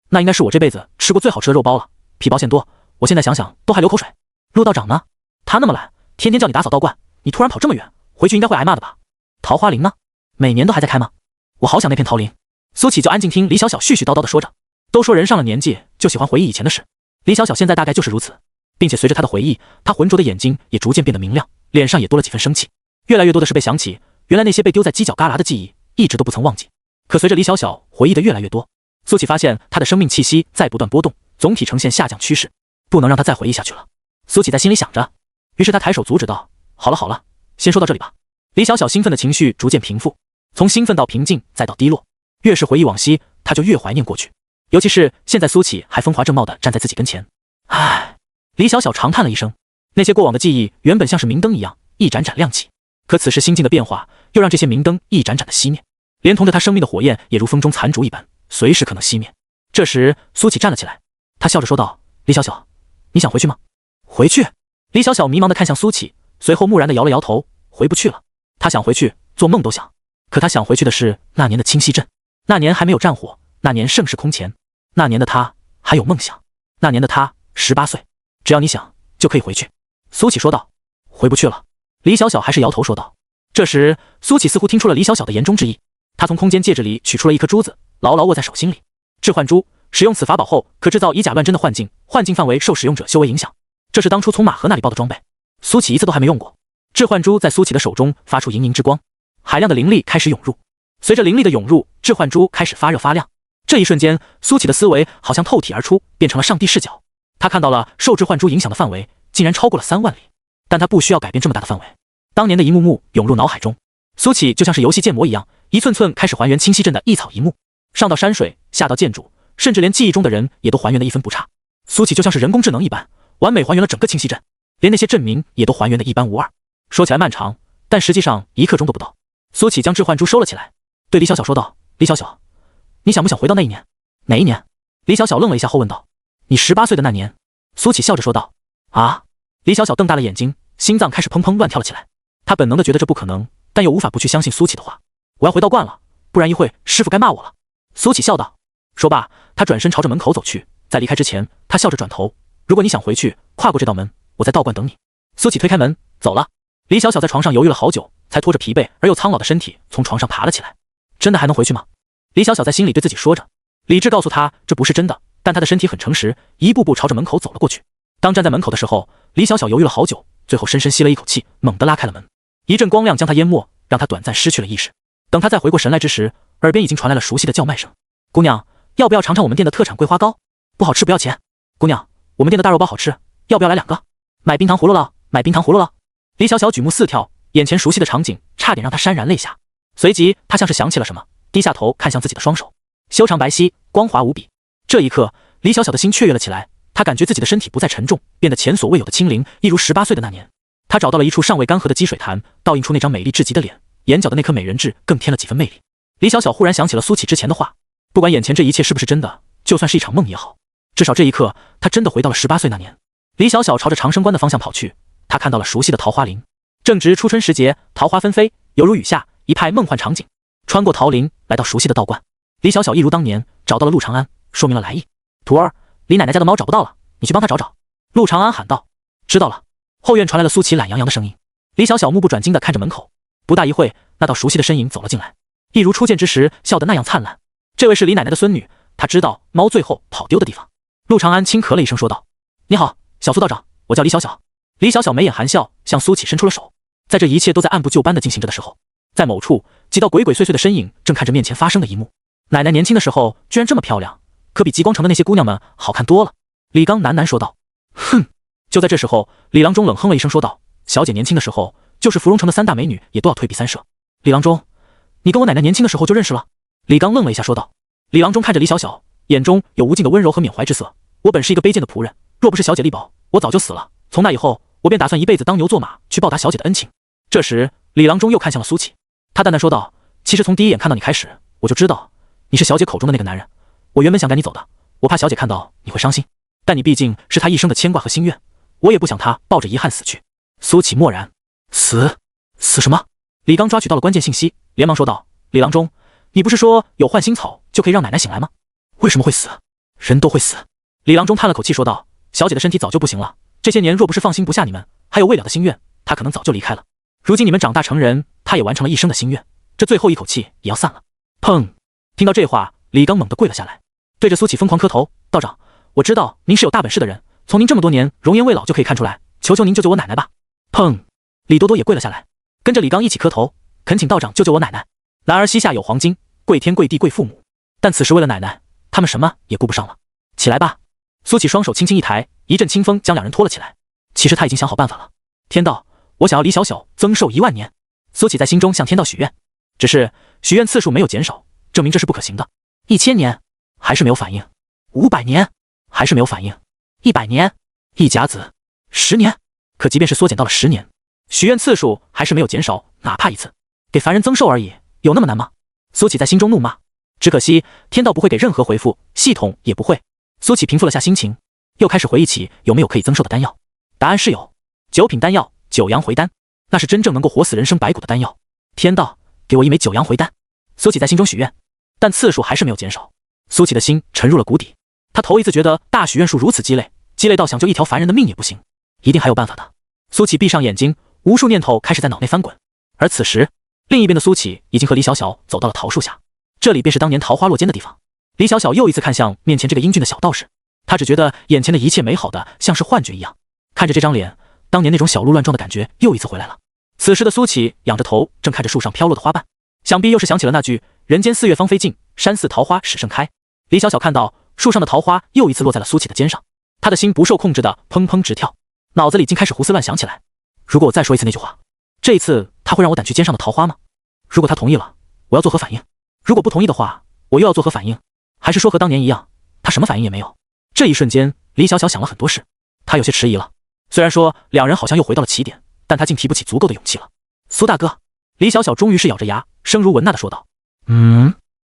那应该是我这辈子吃过最好吃的肉包了，皮薄馅多，我现在想想都还流口水。陆道长呢？他那么懒，天天叫你打扫道观，你突然跑这么远，回去应该会挨骂的吧？桃花林呢？每年都还在开吗？我好想那片桃林。苏琪就安静听李小小絮絮叨叨的说着。都说人上了年纪就喜欢回忆以前的事，李小小现在大概就是如此，并且随着他的回忆，他浑浊的眼睛也逐渐变得明亮，脸上也多了几分生气，越来越多的是被想起原来那些被丢在犄角旮旯的记忆，一直都不曾忘记。可随着李小小回忆的越来越多，苏琪发现他的生命气息在不断波动，总体呈现下降趋势，不能让他再回忆下去了。苏琪在心里想着，于是他抬手阻止道：好了，先说到这里吧。李小小兴奋的情绪逐渐平复，从兴奋到平静再到低落，越是回忆往昔，他就越怀念过去，尤其是现在苏琪还风华正茂地站在自己跟前。唉，李小小长叹了一声，那些过往的记忆原本像是明灯一样一盏盏亮起，可此时心境的变化又让这些明灯一盏盏的熄灭，连同着他生命的火焰也如风中残烛一般，随时可能熄灭。这时苏琪站了起来，他笑着说道：李小小，你想回去吗？回去？李小小迷茫地看向苏琪，随后木然地摇了摇头，回不去了。他想回去，做梦都想，可他想回去的是那年的清溪镇，那年还没有战火，那年盛世空前，那年的他还有梦想，那年的他18岁，只要你想就可以回去。苏琪说道。回不去了。李小小还是摇头说道。这时苏琪似乎听出了李小小的言中之意，他从空间戒指里取出了一颗珠子，牢牢握在手心里。致幻珠，使用此法宝后可制造以假乱真的幻境，幻境范围受使用者修为影响，这是当初从马河那里报的装备，苏琪一次都还没用过。致幻珠在苏琪的手中发出莹莹之光，海量的灵力开始涌入，随着灵力的涌入，致幻珠开始发热发亮。这一瞬间，苏琪的思维好像透体而出，变成了上帝视角。他看到了受致幻珠影响的范围竟然超过了3万里，但他不需要改变这么大的范围。当年的一幕幕涌入脑海中，苏琪就像是游戏建模一样，一寸寸开始还原清溪镇的一草一木，上到山水，下到建筑，甚至连记忆中的人也都还原得一分不差。苏琪就像是人工智能一般，完美还原了整个清溪镇，连那些镇民也都还原得一般无二。说起来漫长，但实际上1刻钟都不到。苏琪将致幻珠收了起来，对李小小说道：李小小，你想不想回到那一年？哪一年？李小小愣了一下后问道。你18岁的那年。苏琪笑着说道。啊！李小小瞪大了眼睛，心脏开始砰砰乱跳了起来。他本能的觉得这不可能，但又无法不去相信苏琪的话。我要回道观了，不然一会师傅该骂我了。苏琪笑道。说罢，他转身朝着门口走去，在离开之前，他笑着转头：如果你想回去，跨过这道门，我在道观等你。苏琪推开门走了。李小小在床上犹豫了好久，才拖着疲惫而又苍老的身体从床上爬了起来。真的还能回去吗？李小小在心里对自己说着。理智告诉他这不是真的，但他的身体很诚实，一步步朝着门口走了过去。当站在门口的时候，李小小犹豫了好久，最后深深吸了一口气，猛地拉开了门。一阵光亮将他淹没，让他短暂失去了意识。等他再回过神来之时，耳边已经传来了熟悉的叫卖声：姑娘，要不要尝尝我们店的特产桂花糕？不好吃不要钱。姑娘，我们店的大肉包好吃，要不要来2个？买冰糖葫芦了，买冰糖葫芦了。李小小举目四眺，眼前熟悉的场景差点让他潸然泪下。随即他像是想起了什么，低下头看向自己的双手，修长白皙，光滑无比。这一刻，李小小的心雀跃了起来，他感觉自己的身体不再沉重，变得前所未有的轻灵，一如18岁的那年。他找到了一处尚未干涸的积水潭，倒映出那张美丽至极的脸，眼角的那颗美人痣更添了几分魅力。李小小忽然想起了苏琪之前的话，不管眼前这一切是不是真的，就算是一场梦也好，至少这一刻他真的回到了18岁那年。李小小朝着长生观的方向跑去，他看到了熟悉的桃花林，正值初春时节，桃花纷飞，犹如雨下，一派梦幻场景。穿过桃林，来到熟悉的道观，李小小一如当年找到了陆长安，说明了来意。徒儿，李奶奶家的猫找不到了，你去帮她找找。陆长安喊道。知道了。后院传来了苏琪懒洋洋的声音。李小小目不转睛地看着门口，不大一会，那道熟悉的身影走了进来，一如初见之时笑得那样灿烂。这位是李奶奶的孙女，她知道猫最后跑丢的地方。陆长安轻咳了一声说道：“你好，小苏道长，我叫李小小。”李小小眉眼含笑，向苏琪伸出了手。在这一切都在按部就班地进行着的时候，在某处，几道鬼鬼祟祟的身影正看着面前发生的一幕。奶奶年轻的时候居然这么漂亮，可比极光城的那些姑娘们好看多了。李刚喃喃说道。哼！就在这时候，李郎中冷哼了一声说道：“小姐年轻的时候，就是芙蓉城的3大美女也都要退避3舍。”李郎中，你跟我奶奶年轻的时候就认识了？李刚愣了一下说道。李郎中看着李小小，眼中有无尽的温柔和缅怀之色。我本是一个卑贱的仆人，若不是小姐力保，我早就死了。从那以后，我便打算一辈子当牛做马，去报答小姐的恩情。这时，李郎中又看向了苏琪，他淡淡说道：“其实从第一眼看到你开始，我就知道你是小姐口中的那个男人。我原本想赶你走的，我怕小姐看到你会伤心，但你毕竟是她一生的牵挂和心愿，我也不想她抱着遗憾死去。”苏琪默然。死什么？李刚抓取到了关键信息，连忙说道：“李郎中，你不是说有换心草就可以让奶奶醒来吗？为什么会死？人都会死。”李郎中叹了口气说道：“小姐的身体早就不行了，这些年若不是放心不下你们，还有未了的心愿，她可能早就离开了。如今你们长大成人，她也完成了一生的心愿，这最后一口气也要散了。”砰！听到这话，李刚猛地跪了下来，对着苏启疯狂磕头：“道长，我知道您是有大本事的人，从您这么多年容颜未老就可以看出来，求求您救救我奶奶吧！”砰！李多多也跪了下来，跟着李刚一起磕头，恳请道长救救我奶奶。男儿膝下有黄金，跪天跪地跪父母，但此时为了奶奶，他们什么也顾不上了。起来吧！苏启双手轻轻一抬，一阵清风将两人拖了起来。其实他已经想好办法了。天道，我想要李小小增寿1万年。苏启在心中向天道许愿，只是许愿次数没有减少，证明这是不可行的。1000年还是没有反应，500年还是没有反应，100年，一甲子，10年。可即便是缩减到了10年，许愿次数还是没有减少，哪怕一次，给凡人增寿而已，有那么难吗？苏启在心中怒骂。只可惜天道不会给任何回复，系统也不会。苏启平复了下心情，又开始回忆起有没有可以增寿的丹药。答案是有，9品丹药九阳回丹，那是真正能够活死人生白骨的丹药。天道，给我1枚九阳回丹。苏启在心中许愿，但次数还是没有减少。苏启的心沉入了谷底，他头一次觉得大许愿数如此鸡肋，鸡肋到想救一条凡人的命也不行，一定还有办法的。苏启闭上眼睛，无数念头开始在脑内翻滚。而此时，另一边的苏启已经和李小小走到了桃树下，这里便是当年桃花落间的地方。李小小又一次看向面前这个英俊的小道士，他只觉得眼前的一切美好的像是幻觉一样。看着这张脸，当年那种小鹿乱撞的感觉又一次回来了。此时的苏启仰着头，正看着树上飘落的花瓣，想必又是想起了那句人间4月芳菲尽，山寺桃花始盛开。李小小看到树上的桃花又一次落在了苏启的肩上，他的心不受控制的砰砰直跳，脑子里竟开始胡思乱想起来。如果我再说一次那句话，这一次他会让我掸去肩上的桃花吗？如果他同意了，我要作何反应？如果不同意的话，我又要作何反应？还是说和当年一样，他什么反应也没有？这一瞬间，李小小想了很多事，他有些迟疑了。虽然说两人好像又回到了起点，但他竟提不起足够的勇气了。苏大哥，李小小终于是咬着牙，声如蚊呐的说道。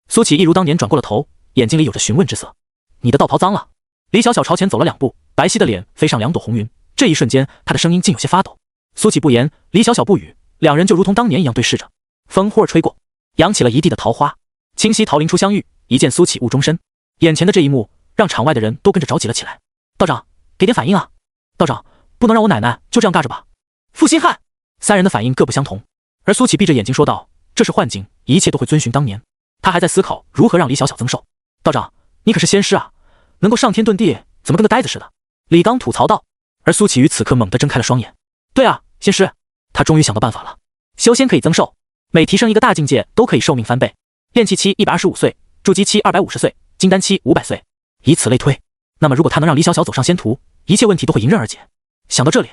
苏启一如当年转过了头，眼睛里有着询问之色。你的道袍脏了。李小小朝前走了2步，白皙的脸飞上2朵红云，这一瞬间，他的声音竟有些发抖。苏启不言，李小小不语，两人就如同当年一样对视着。风忽而吹过，扬起了一地的桃花。清溪桃林初相遇，一见苏启误终身。眼前的这一幕让场外的人都跟着着急了起来。道长，给点反应啊！道长，不能让我奶奶就这样尬着吧！负心汉！3人的反应各不相同。而苏启闭着眼睛说道：“这是幻境，一切都会遵循当年。”他还在思考如何让李小小增寿。道长，你可是仙师啊，能够上天遁地，怎么跟个呆子似的？李刚吐槽道。而苏启于此刻猛地睁开了双眼。对啊，仙师，他终于想到办法了。修仙可以增寿，每提升一个大境界都可以寿命翻倍。炼气期125岁，筑基期250岁，金丹期500岁，以此类推。那么如果他能让李小小走上仙途，一切问题都会迎刃而解。想到这里，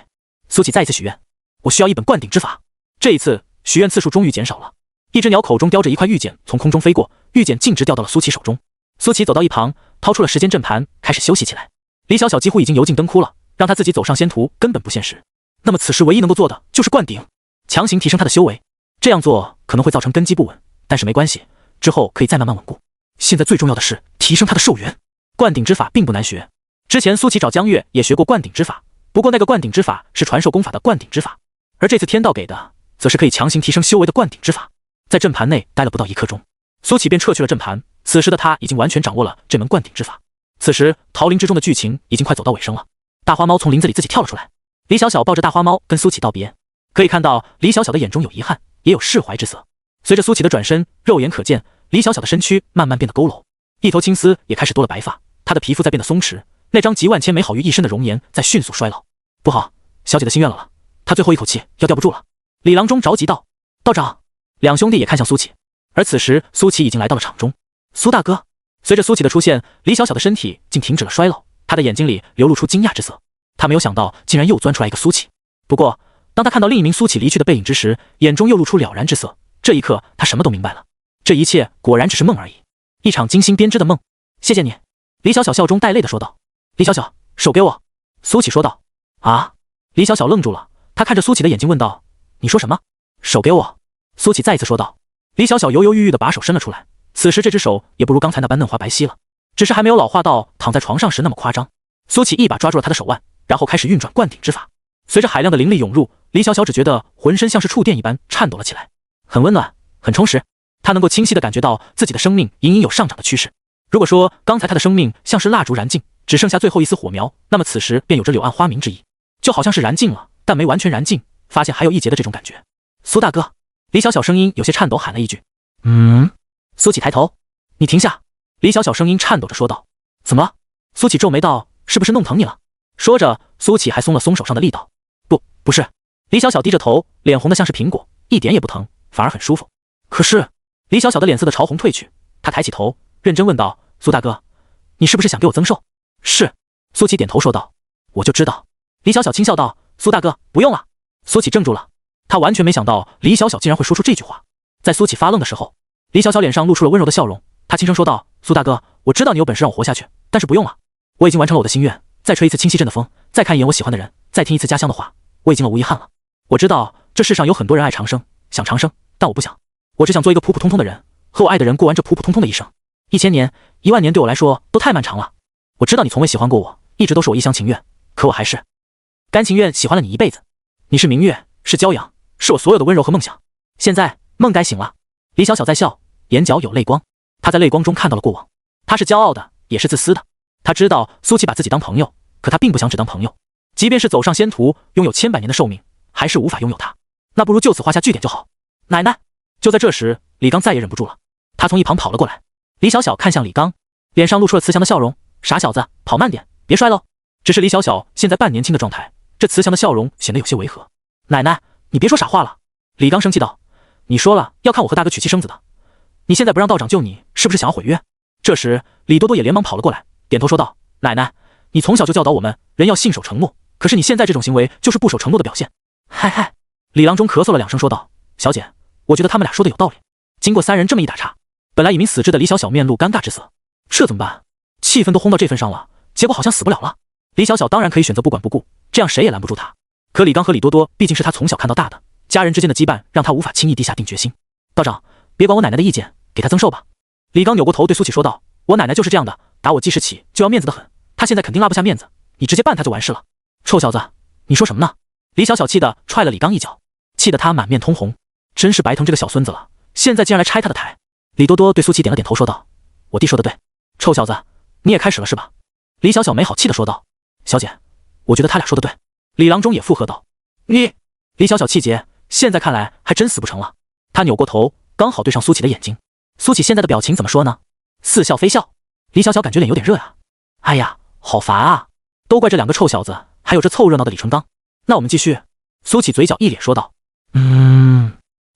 苏启再一次许愿，我需要一本灌顶之法。这一次许愿次数终于减少了。一只鸟口中叼着一块玉简从空中飞过，玉简径直掉到了苏启手中。苏启走到一旁，掏出了时间阵盘，开始休息起来。李小小几乎已经油尽灯枯了，让他自己走上仙途根本不现实。那么此时唯一能够做的就是灌顶，强行提升他的修为。这样做可能会造成根基不稳，但是没关系，之后可以再慢慢稳固。现在最重要的是提升他的寿元。灌顶之法并不难学，之前苏启找江月也学过灌顶之法，不过那个灌顶之法是传授功法的灌顶之法，而这次天道给的则是可以强行提升修为的灌顶之法。在阵盘内待了不到1刻钟，苏启便撤去了阵盘。此时的他已经完全掌握了这门灌顶之法。此时桃林之中的剧情已经快走到尾声了，大花猫从林子里自己跳了出来，李小小抱着大花猫跟苏启道别，可以看到李小小的眼中有遗憾，也有释怀之色。随着苏启的转身，肉眼可见李小小的身躯慢慢变得佝偻，一头青丝也开始多了白发，她的皮肤在变得松弛，那张集万千美好于一身的容颜在迅速衰老。不好，小姐的心愿了，她最后一口气要吊不住了。李郎中着急道：“道长！”两兄弟也看向苏启，而此时苏启已经来到了场中。苏大哥，随着苏启的出现，李小小的身体竟停止了衰老，她的眼睛里流露出惊讶之色。她没有想到，竟然又钻出来一个苏启。不过，当她看到另一名苏启离去的背影之时，眼中又露出了然之色。这一刻，她什么都明白了，这一切果然只是梦而已，一场精心编织的梦。谢谢你，李小小笑中带泪的说道。李小小，手给我。苏启说道。啊！李小小愣住了，她看着苏启的眼睛问道：“你说什么？手给我。”苏启再一次说道。李小小犹犹豫豫的把手伸了出来，此时这只手也不如刚才那般嫩滑白皙了，只是还没有老化到躺在床上时那么夸张。苏启一把抓住了她的手腕，然后开始运转灌顶之法。随着海量的灵力涌入，李小小只觉得浑身像是触电一般颤抖了起来，很温暖，很充实。她能够清晰地感觉到自己的生命隐隐有上涨的趋势。如果说刚才她的生命像是蜡烛燃尽，只剩下最后一丝火苗，那么此时便有着柳暗花明之意，就好像是燃尽了，但没完全燃尽，发现还有一截的这种感觉。苏大哥，李小小声音有些颤抖喊了一句。苏启抬头，你停下。李小小声音颤抖着说道。怎么了？苏启皱眉道，是不是弄疼你了？说着，苏启还松了松手上的力道。不是。李小小低着头，脸红的像是苹果，一点也不疼，反而很舒服。可是，李小小的脸色的潮红褪去，她抬起头，认真问道：“苏大哥，你是不是想给我增寿？”是。苏启点头说道。我就知道。李小小轻笑道：“苏大哥，不用了。”苏启怔住了，他完全没想到李小小竟然会说出这句话。在苏启发愣的时候，李小小脸上露出了温柔的笑容，她轻声说道：“苏大哥，我知道你有本事让我活下去，但是不用了，我已经完成了我的心愿。再吹一次清溪镇的风，再看一眼我喜欢的人，再听一次家乡的话，我已经了无遗憾了。我知道这世上有很多人爱长生，想长生，但我不想，我只想做一个普普通通的人，和我爱的人过完这普普通通的一生。1000年、10000年对我来说都太漫长了。我知道你从未喜欢过我，一直都是我一厢情愿，可我还是甘情愿喜欢了你一辈子。你是明月，是骄阳，是我所有的温柔和梦想。现在梦该醒了。”李小小在笑，眼角有泪光。她在泪光中看到了过往，她是骄傲的，也是自私的。她知道苏启把自己当朋友，可她并不想只当朋友。即便是走上仙途，拥有千百年的寿命，还是无法拥有他，那不如就此画下句点就好。奶奶！就在这时，李刚再也忍不住了，他从一旁跑了过来。李小小看向李刚，脸上露出了慈祥的笑容：“傻小子，跑慢点，别摔喽。”只是李小小现在半年轻的状态，这慈祥的笑容显得有些违和。奶奶，你别说傻话了。李刚生气道：“你说了要看我和大哥娶妻生子的，你现在不让道长救你，是不是想要毁约？”这时，李多多也连忙跑了过来，点头说道：“奶奶，你从小就教导我们，人要信守承诺，可是你现在这种行为就是不守承诺的表现。”嗨，李郎中咳嗽了2声说道：“小姐，我觉得他们俩说的有道理。”经过3人这么一打岔，本来已经死志的李小小面露尴尬之色，这怎么办？气氛都轰到这份上了，结果好像死不了了。李小小当然可以选择不管不顾，这样谁也拦不住他。可李刚和李多多毕竟是他从小看到大的，家人之间的羁绊让他无法轻易地下定决心。道长，别管我奶奶的意见，给她增寿吧。李刚扭过头对苏启说道：“我奶奶就是这样的，打我记事起就要面子的很，她现在肯定拉不下面子，你直接办她就完事了。”臭小子，你说什么呢？李小小气得踹了李刚一脚，气得他满面通红，真是白疼这个小孙子了，现在竟然来拆他的台。李多多对苏启点了点头说道：“我弟说的对，臭小子，你也开始了是吧？”李小小没好气地说道：“小姐，我觉得他俩说的对。”李郎中也附和道：“你！”李小小气结，现在看来还真死不成了。他扭过头，刚好对上苏启的眼睛。苏启现在的表情怎么说呢？似笑非笑。李小小感觉脸有点热呀。哎呀，好烦啊！都怪这2个臭小子，还有这凑热闹的李纯刚。那我们继续。苏启嘴角一咧说道。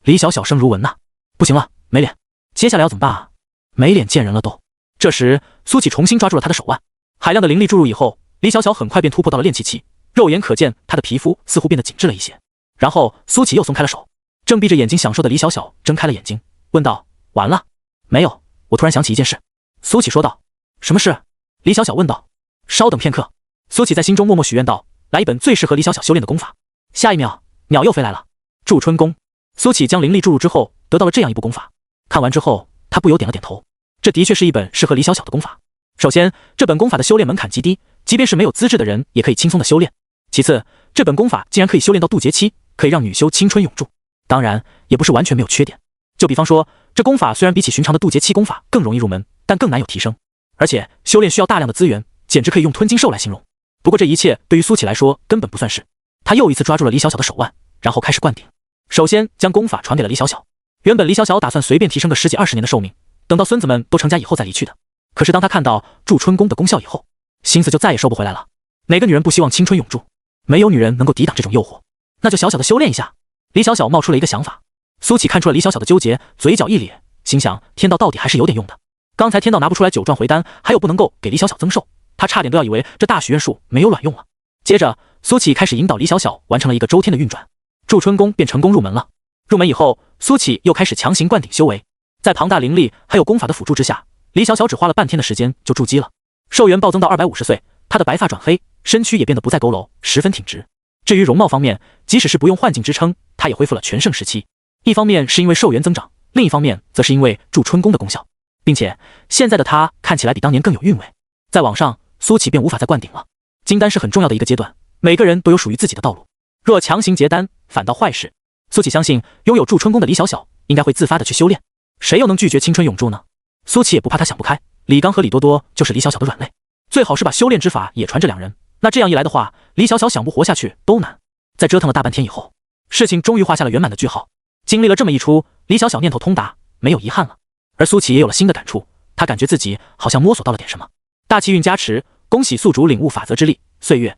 李小小声如闻呐。不行了，没脸。接下来要怎么办啊？没脸见人了都。这时，苏启重新抓住了他的手腕。海量的灵力注入以后，李小小很快便突破到了炼气期，肉眼可见她的皮肤似乎变得紧致了一些。然后苏启又松开了手，正闭着眼睛享受的李小小睁开了眼睛，问道：“完了？”“没有，我突然想起一件事。”苏启说道。“什么事？”李小小问道。“稍等片刻。”苏启在心中默默许愿道：“来一本最适合李小小修炼的功法。”下一秒，鸟又飞来了。驻春功。苏启将灵力注入之后，得到了这样一部功法。看完之后，他不由点了点头。这的确是一本适合李小小的功法。首先，这本功法的修炼门槛极低，即便是没有资质的人也可以轻松的修炼。其次，这本功法竟然可以修炼到渡劫期，可以让女修青春永驻。当然，也不是完全没有缺点。就比方说，这功法虽然比起寻常的渡劫期功法更容易入门，但更难有提升。而且，修炼需要大量的资源，简直可以用吞金兽来形容。不过这一切对于苏启来说根本不算事。他又一次抓住了李小小的手腕，然后开始灌顶。首先将功法传给了李小小。原本李小小打算随便提升个10几20年的寿命，等到孙子们都成家以后再离去的。可是当他看到祝春宫的功效以后，心思就再也收不回来了。哪个女人不希望青春永驻？没有女人能够抵挡这种诱惑，那就小小的修炼一下。李小小冒出了一个想法。苏启看出了李小小的纠结，嘴角一咧，心想天道到底还是有点用的。刚才天道拿不出来9转回丹，还有不能够给李小小增寿，他差点都要以为这大许愿术没有卵用了。接着苏启开始引导李小小完成了一个周天的运转，祝春宫便成功入门了。入门以后，苏启又开始强行灌顶修为，在庞大灵力还有功法的辅助之下，李小小只花了半天的时间就筑基了，寿元暴增到250岁，她的白发转黑，身躯也变得不再佝偻，十分挺直。至于容貌方面，即使是不用幻境支撑，她也恢复了全盛时期。一方面是因为寿元增长，另一方面则是因为祝春宫的功效，并且现在的她看起来比当年更有韵味。再往上，苏启便无法再灌顶了。金丹是很重要的一个阶段，每个人都有属于自己的道路，若强行结丹，反倒坏事。苏启相信拥有祝春宫的李小小应该会自发的去修炼，谁又能拒绝青春永驻呢？苏启也不怕他想不开，李刚和李多多就是李小小的软肋，最好是把修炼之法也传这两人，那这样一来的话，李小小想不活下去都难。在折腾了大半天以后，事情终于画下了圆满的句号。经历了这么一出，李小小念头通达，没有遗憾了。而苏启也有了新的感触，他感觉自己好像摸索到了点什么。大气运加持，恭喜宿主领悟法则之力。岁月，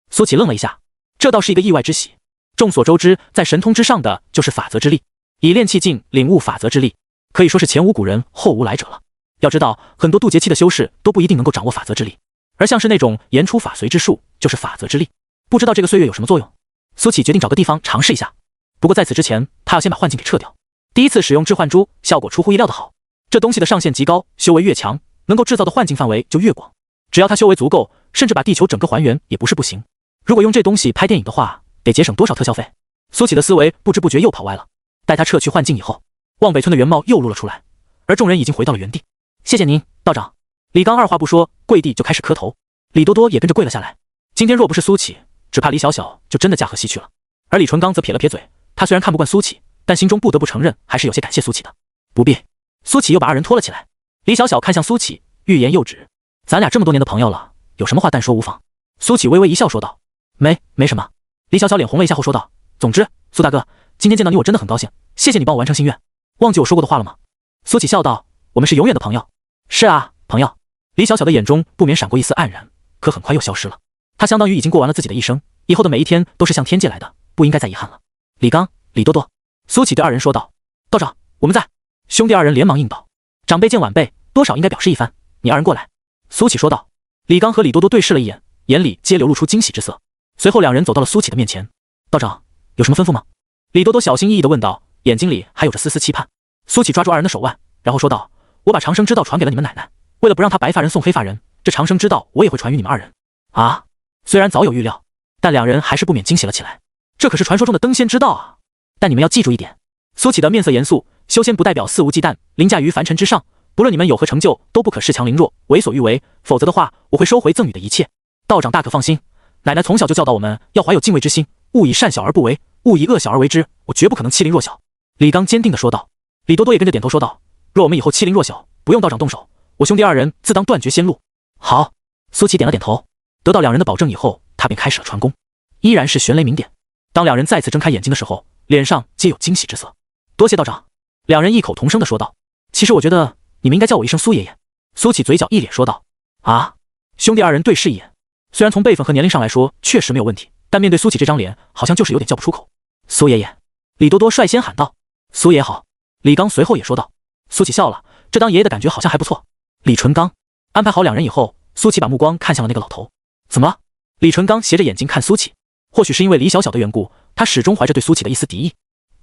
苏启愣了一下，这倒是一个意外之喜。众所周知，在神通之上的就是法则之力，以炼气境领悟法则之力，可以说是前无古人后无来者了。要知道，很多渡劫期的修士都不一定能够掌握法则之力，而像是那种言出法随之术，就是法则之力。不知道这个岁月有什么作用？苏启决定找个地方尝试一下。不过在此之前，他要先把幻境给撤掉。第一次使用致幻珠，效果出乎意料的好。这东西的上限极高，修为越强，能够制造的幻境范围就越广。只要他修为足够，甚至把地球整个还原也不是不行。如果用这东西拍电影的话，得节省多少特效费？苏启的思维不知不觉又跑歪了。待他撤去幻境以后，望北村的原貌又露了出来，而众人已经回到了原地。谢谢您，道长。李刚二话不说，跪地就开始磕头。李多多也跟着跪了下来。今天若不是苏启，只怕李小小就真的驾鹤西去了。而李纯刚则撇了撇嘴，他虽然看不惯苏启，但心中不得不承认，还是有些感谢苏启的。不必。苏启又把二人拖了起来。李小小看向苏启，欲言又止。咱俩这么多年的朋友了，有什么话但说无妨。苏启微微一笑说道。没什么。李小小脸红了一下后说道。总之，苏大哥，今天见到你我真的很高兴，谢谢你帮我完成心愿。忘记我说过的话了吗？苏启笑道。我们是永远的朋友。是啊，朋友。李小小的眼中不免闪过一丝黯然，可很快又消失了。他相当于已经过完了自己的一生，以后的每一天都是向天借来的，不应该再遗憾了。李刚、李多多。苏启对二人说道。道长，我们在。兄弟二人连忙应道。长辈见晚辈，多少应该表示一番，你二人过来。苏启说道。李刚和李多多对视了一眼，眼里皆流露出惊喜之色。随后两人走到了苏启的面前。道长，有什么吩咐吗？李多多小心翼翼地问道，眼睛里还有着丝丝期盼。苏启抓住二人的手腕，然后说道。我把长生之道传给了你们奶奶，为了不让她白发人送黑发人，这长生之道我也会传于你们二人。啊！虽然早有预料，但两人还是不免惊喜了起来。这可是传说中的登仙之道啊！但你们要记住一点。苏启的面色严肃，修仙不代表肆无忌惮，凌驾于凡尘之上，不论你们有何成就，都不可恃强凌弱，为所欲为，否则的话，我会收回赠予的一切。道长大可放心，奶奶从小就教导我们要怀有敬畏之心，勿以善小而不为，勿以恶小而为之，我绝不可能欺凌弱小。李刚坚定地说道。李多多也跟着点头说道。若我们以后欺凌弱小，不用道长动手，我兄弟二人自当断绝先路。好。苏启点了点头。得到两人的保证以后，他便开始了传功，依然是玄雷冥点。当两人再次睁开眼睛的时候，脸上皆有惊喜之色。多谢道长。两人异口同声地说道。其实我觉得你们应该叫我一声苏爷爷。苏启嘴角一咧说道。啊！兄弟二人对视一眼，虽然从辈分和年龄上来说确实没有问题，但面对苏启这张脸，好像就是有点叫不出口。苏爷爷。李多多率先喊道。苏爷好。李刚随后也说道。苏启笑了，这当爷爷的感觉好像还不错。李纯刚。安排好两人以后，苏启把目光看向了那个老头。怎么了？李纯刚斜着眼睛看苏启，或许是因为李小小的缘故，他始终怀着对苏启的一丝敌意。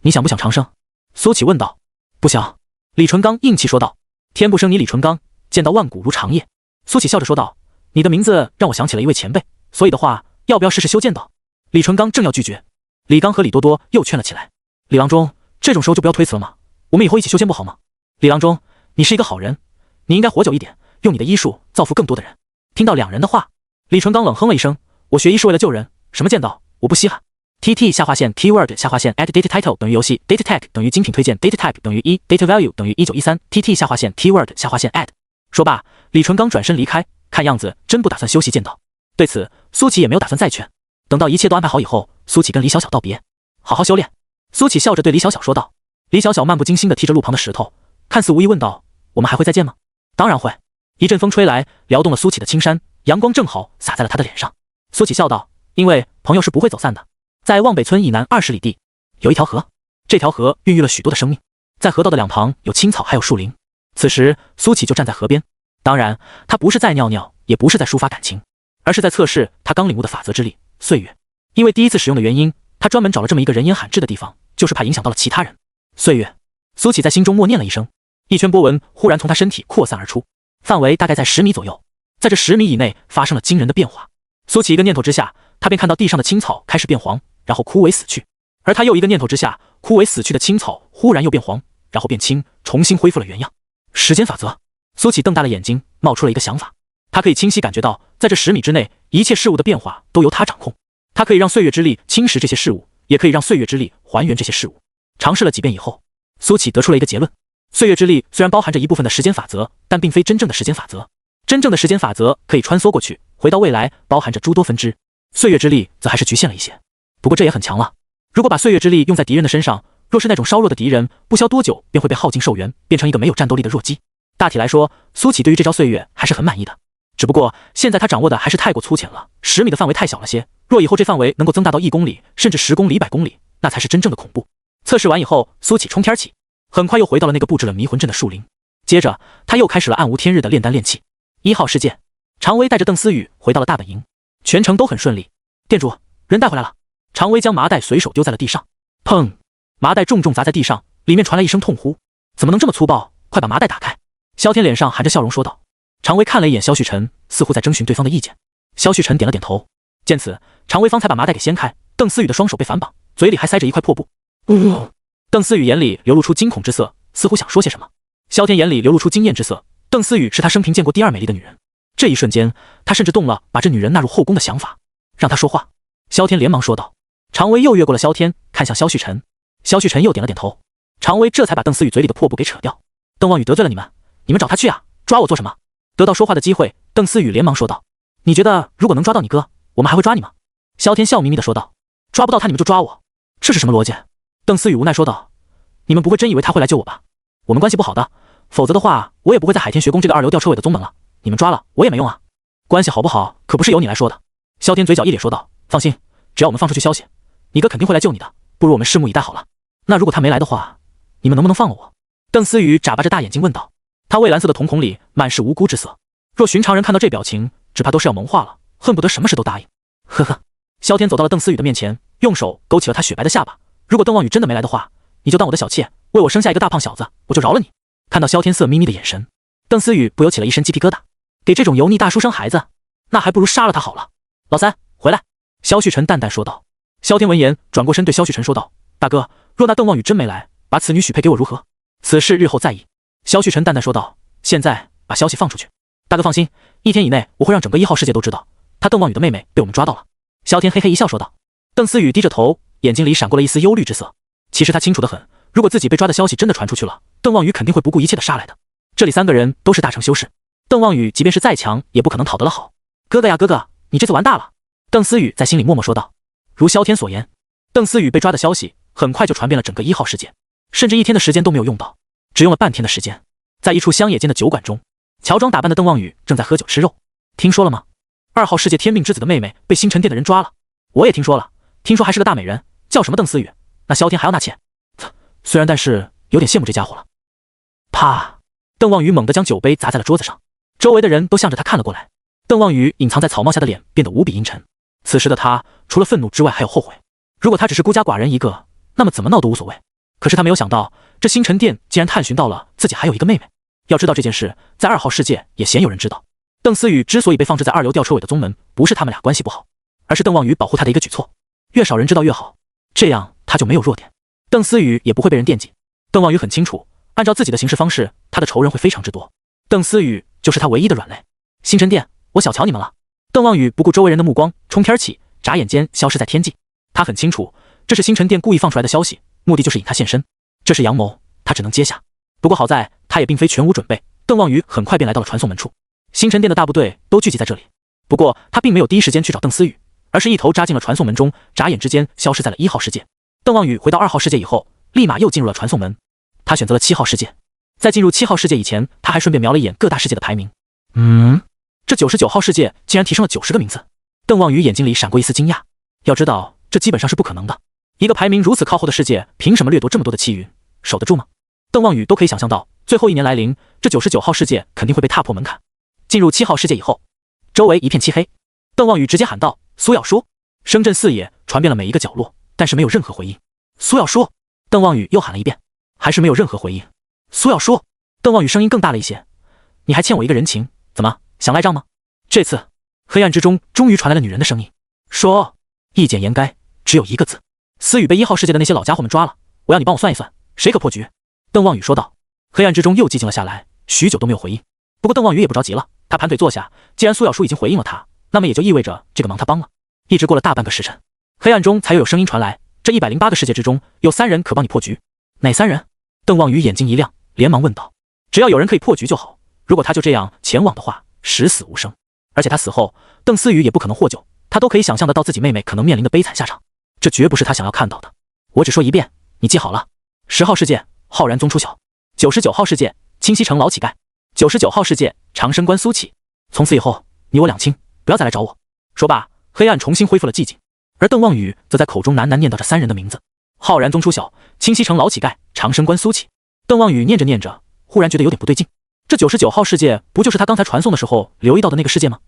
你想不想长生？苏启问道。不想。李纯刚硬气说道。天不生你李纯刚，见到万古如长夜。苏启笑着说道。你的名字让我想起了一位前辈，所以的话，要不要试试修剑道？李纯刚正要拒绝，李刚和李多多又劝了起来。李郎中，这种时候就不要推辞了嘛，我们以后一起修仙不好吗？李郎中，你是一个好人，你应该活久一点，用你的医术造福更多的人。听到两人的话，李纯刚冷哼了一声。我学医是为了救人，什么剑道我不稀罕。TT 下划线 keyword 下划线 add data title 等于游戏 data tag 等于精品推荐 data type 等于1 data value 等于1913 TT 下划线 keyword 下划线 add。说罢，李纯刚转身离开，看样子真不打算修习剑道。对此，苏启也没有打算再劝。等到一切都安排好以后，苏启跟李小小道别，好好修炼。苏启笑着对李小小说道。李小小漫不经心地踢着路旁的石头，看似无意问道：“我们还会再见吗？”当然会。一阵风吹来，撩动了苏启的青衫，阳光正好洒在了他的脸上。苏启笑道：“因为朋友是不会走散的。”在望北村以南20里地，有一条河，这条河孕育了许多的生命，在河道的两旁有青草，还有树林。此时，苏启就站在河边，当然，他不是在尿尿，也不是在抒发感情，而是在测试他刚领悟的法则之力——岁月。因为第一次使用的原因，他专门找了这么一个人烟罕至的地方，就是怕影响到了其他人。岁月，苏启在心中默念了一声，一圈波纹忽然从他身体扩散而出，范围大概在10米左右。在这10米以内发生了惊人的变化。苏启一个念头之下，他便看到地上的青草开始变黄，然后枯萎死去。而他又一个念头之下，枯萎死去的青草忽然又变黄，然后变青，重新恢复了原样。时间法则。苏启瞪大了眼睛，冒出了一个想法。他可以清晰感觉到，在这10米之内，一切事物的变化都由他掌控。他可以让岁月之力侵蚀这些事物，也可以让岁月之力还原这些事物。尝试了几遍以后，苏启得出了一个结论：岁月之力虽然包含着一部分的时间法则，但并非真正的时间法则。真正的时间法则可以穿梭过去，回到未来，包含着诸多分支。岁月之力则还是局限了一些，不过这也很强了。如果把岁月之力用在敌人的身上，若是那种稍弱的敌人，不消多久便会被耗尽寿元，变成一个没有战斗力的弱鸡。大体来说，苏启对于这招岁月还是很满意的。只不过现在他掌握的还是太过粗浅了，10米的范围太小了些。若以后这范围能够增大到1公里，甚至10公里、100公里，那才是真正的恐怖。测试完以后，苏启冲天起，很快又回到了那个布置了迷魂阵的树林。接着，他又开始了暗无天日的炼丹炼气。1号世界，常威带着邓思雨回到了大本营，全程都很顺利。店主，人带回来了。常威将麻袋随手丢在了地上，砰！麻袋重重砸在地上，里面传来一声痛呼。怎么能这么粗暴？快把麻袋打开！萧天脸上含着笑容说道。常威看了一眼萧旭晨，似乎在征询对方的意见。萧旭晨点了点头。见此，常威方才把麻袋给掀开，邓思雨的双手被反绑，嘴里还塞着一块破布。邓思雨眼里流露出惊恐之色，似乎想说些什么。萧天眼里流露出惊艳之色，邓思雨是他生平见过第2美丽的女人。这一瞬间，他甚至动了把这女人纳入后宫的想法。让她说话。萧天连忙说道。常威又越过了萧天，看向萧旭晨。萧旭晨又点了点头。常威这才把邓思雨嘴里的破布给扯掉。邓望雨得罪了你们，你们找他去啊，抓我做什么？得到说话的机会，邓思雨连忙说道。你觉得如果能抓到你哥，我们还会抓你吗？萧天笑眯眯地说道。抓不到他你们就抓我，这是什么逻辑？邓思雨无奈说道。你们不会真以为他会来救我吧？我们关系不好的，否则的话我也不会在海天学宫这个2流吊车尾的宗门了。你们抓了我也没用啊。关系好不好可不是由你来说的。萧天嘴角一咧说道。放心，只要我们放出去消息，你哥肯定会来救你的，不如我们拭目以待好了。那如果他没来的话，你们能不能放了我？邓思雨眨巴着大眼睛问道。他蔚蓝色的瞳孔里满是无辜之色，若寻常人看到这表情，只怕都是要萌化了，恨不得什么事都答应。呵呵。萧天走到了邓思雨的面前，用手勾起了她雪白的下巴。如果邓望雨真的没来的话，你就当我的小妾，为我生下一个大胖小子，我就饶了你。看到萧天色眯眯的眼神，邓思雨不由起了一身鸡皮疙瘩。给这种油腻大叔生孩子，那还不如杀了他好了。老三，回来。萧旭晨淡淡说道。萧天闻言转过身对萧旭晨说道。大哥，若那邓望雨真没来，把此女许配给我如何？此事日后再议。萧旭晨淡淡说道。现在把消息放出去。大哥放心，1天以内我会让整个1号世界都知道，他邓望雨的妹妹被我们抓到了。萧天嘿嘿一笑说道。邓思雨低着头，眼睛里闪过了一丝忧虑之色。其实他清楚得很，如果自己被抓的消息真的传出去了，邓望雨肯定会不顾一切的杀来的。这里3个人都是大成修士，邓望雨即便是再强，也不可能讨得了好。哥哥呀哥哥，你这次完大了。邓思雨在心里默默说道。如萧天所言，邓思雨被抓的消息很快就传遍了整个1号世界，甚至1天的时间都没有用到，只用了半天的时间。在一处乡野间的酒馆中，乔装打扮的邓望雨正在喝酒吃肉。听说了吗？2号世界天命之子的妹妹被星辰殿的人抓了。我也听说了，听说还是个大美人，叫什么邓思雨。那萧天还要纳妾，虽然但是有点羡慕这家伙了。啪！邓望雨猛地将酒杯砸在了桌子上，周围的人都向着他看了过来。邓望雨隐藏在草帽下的脸变得无比阴沉，此时的他除了愤怒之外还有后悔。如果他只是孤家寡人一个，那么怎么闹都无所谓。可是他没有想到，这星辰殿竟然探寻到了自己还有一个妹妹。要知道这件事在2号世界也鲜有人知道。邓思雨之所以被放置在2流吊车尾的宗门，不是他们俩关系不好，而是邓望雨保护他的一个举措。越少人知道越好，这样他就没有弱点，邓思雨也不会被人惦记。邓望雨很清楚，按照自己的行事方式，他的仇人会非常之多。邓思雨就是他唯一的软肋。星辰殿，我小瞧你们了。邓望雨不顾周围人的目光，冲天起，眨眼间消失在天际。他很清楚，这是星辰殿故意放出来的消息，目的就是引他现身。这是阳谋，他只能接下。不过好在他也并非全无准备，邓望雨很快便来到了传送门处。星辰殿的大部队都聚集在这里，不过他并没有第一时间去找邓思雨，而是一头扎进了传送门中，眨眼之间消失在了1号世界。邓望宇回到2号世界以后，立马又进入了传送门。他选择了7号世界。在进入7号世界以前，他还顺便瞄了一眼各大世界的排名。这99号世界竟然提升了90个名次。邓望宇眼睛里闪过一丝惊讶。要知道，这基本上是不可能的。一个排名如此靠后的世界，凭什么掠夺这么多的气运？守得住吗？邓望宇都可以想象到，最后1年来临，这99号世界肯定会被踏破门槛。进入7号世界以后，周围一片漆黑。邓望宇直接喊道：“苏要说！”声震四野，传遍了每一个角落，但是没有任何回应。苏要说！邓望宇又喊了一遍，还是没有任何回应。苏要说！邓望宇声音更大了一些：“你还欠我一个人情，怎么想赖账吗？”这次，黑暗之中终于传来了女人的声音，说：“一简言赅，只有一个字。思雨被1号世界的那些老家伙们抓了，我要你帮我算一算，谁可破局？”邓望宇说道。黑暗之中又寂静了下来，许久都没有回应。不过邓望宇也不着急了，他盘腿坐下，既然苏小叔已经回应了他，那么也就意味着这个忙他帮了。一直过了大半个时辰，黑暗中才又有声音传来：“这108个世界之中，有3人可帮你破局。”哪3人？邓望宇眼睛一亮，连忙问道：“只要有人可以破局就好，如果他就这样前往的话，十死无生。而且他死后，邓思雨也不可能获救，他都可以想象得到自己妹妹可能面临的悲惨下场，这绝不是他想要看到的。我只说一遍，你记好了：10号世界，浩然宗出晓；99号世界，清溪城老乞丐；99号世界，长生关苏乞。从此以后，你我两清，不要再来找我。”说罢，黑暗重新恢复了寂静，而邓望宇则在口中喃喃念叨着3人的名字：浩然宗出晓、清溪城老乞丐、长生关苏乞。邓望宇念着念着，忽然觉得有点不对劲。这99号世界不就是他刚才传送的时候留意到的那个世界吗？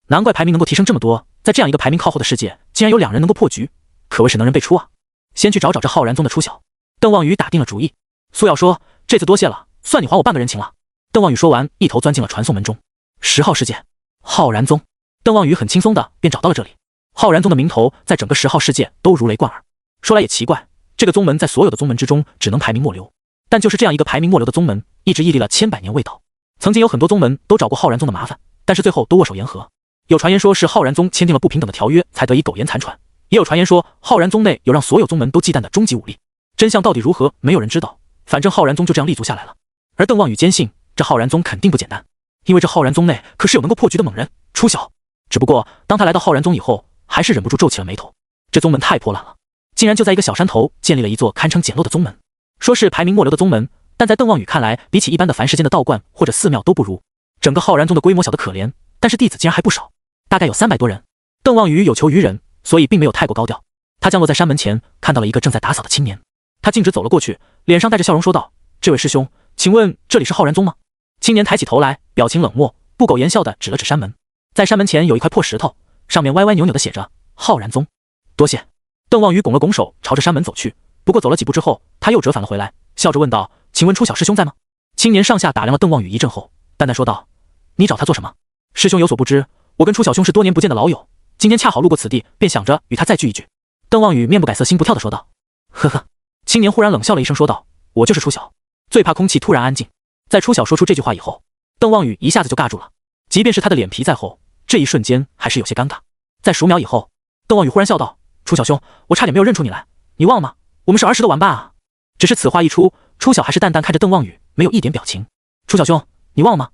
难怪排名能够提升这么多，在这样一个排名靠后的世界，竟然有2人能够破局，可谓是能人辈出啊！先去找找这浩然宗的出晓。邓望宇打定了主意。苏耀说：“这次多谢了，算你还我半个人情了。”邓望宇说完，一头钻进了传送门中。10号世界，浩然宗。邓望宇很轻松的便找到了这里。浩然宗的名头在整个10号世界都如雷贯耳。说来也奇怪，这个宗门在所有的宗门之中只能排名末流，但就是这样一个排名末流的宗门，一直屹立了千百年未倒。曾经有很多宗门都找过浩然宗的麻烦，但是最后都握手言和。有传言说是浩然宗签订了不平等的条约，才得以苟延残喘；也有传言说浩然宗内有让所有宗门都忌惮的终极武力。真相到底如何，没有人知道。反正浩然宗就这样立足下来了。而邓望宇坚信，这浩然宗肯定不简单，因为这浩然宗内可是有能够破局的猛人出晓。只不过当他来到浩然宗以后，还是忍不住皱起了眉头。这宗门太破烂了，竟然就在一个小山头建立了一座堪称简陋的宗门。说是排名末流的宗门，但在邓望宇看来，比起一般的凡世间的道观或者寺庙都不如。整个浩然宗的规模小得可怜，但是弟子竟然还不少，大概有300多人。邓望宇有求于人，所以并没有太过高调。他降落在山门前，看到了一个正在打扫的青年，他径直走了过去，脸上带着笑容说道：“这位师兄，请问这里是浩然宗吗？”青年抬起头来，表情冷漠，不苟言笑地指了指山门。在山门前有一块破石头，上面歪歪扭扭地写着“浩然宗”。多谢。邓望宇拱了拱手，朝着山门走去。不过走了几步之后，他又折返了回来，笑着问道：“请问出晓师兄在吗？”青年上下打量了邓望宇一阵后，淡淡说道：“你找他做什么？”师兄有所不知，我跟出晓兄是多年不见的老友，今天恰好路过此地，便想着与他再聚一聚。邓望宇面不改色心不跳地说道。呵呵。青年忽然冷笑了一声说道：“我就是出晓。”最怕空气突然安静。在出晓说出这句话以后，邓望宇一下子就尬住了，即便是他的脸皮再厚，这一瞬间还是有些尴尬。在数秒以后，邓望宇忽然笑道：“出晓兄，我差点没有认出你来，你忘了吗？我们是儿时的玩伴啊！”只是此话一出，出晓还是淡淡看着邓望宇，没有一点表情。“出晓兄，你忘了吗？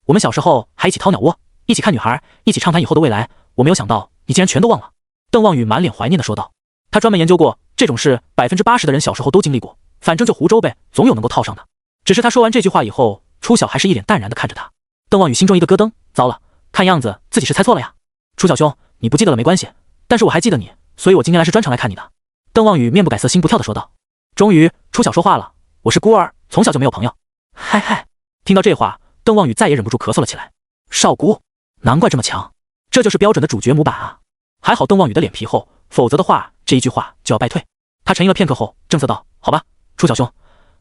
我们小时候还一起掏鸟窝，一起看女孩，一起畅谈以后的未来，我没有想到你竟然全都忘了。”邓望宇满脸怀念地说道。他专门研究过，这种事80%的人小时候都经历过，反正就湖州呗，总有能够套上的。只是他说完这句话以后，出晓还是一脸淡然地看着他。邓望宇心中一个咯噔，糟了，看样子自己是猜错了呀。出晓兄，你不记得了没关系，但是我还记得你，所以我今天来是专程来看你的。邓望宇面不改色心不跳地说道。终于，出晓说话了，我是孤儿，从小就没有朋友。嗨嗨，听到这话，邓望宇再也忍不住咳嗽了起来。少孤，难怪这么强，这就是标准的主角模板啊。还好邓望宇的脸皮厚，否则的话，这一句话就要败退。他沉吟了片刻后，正色道：“好吧，出晓兄，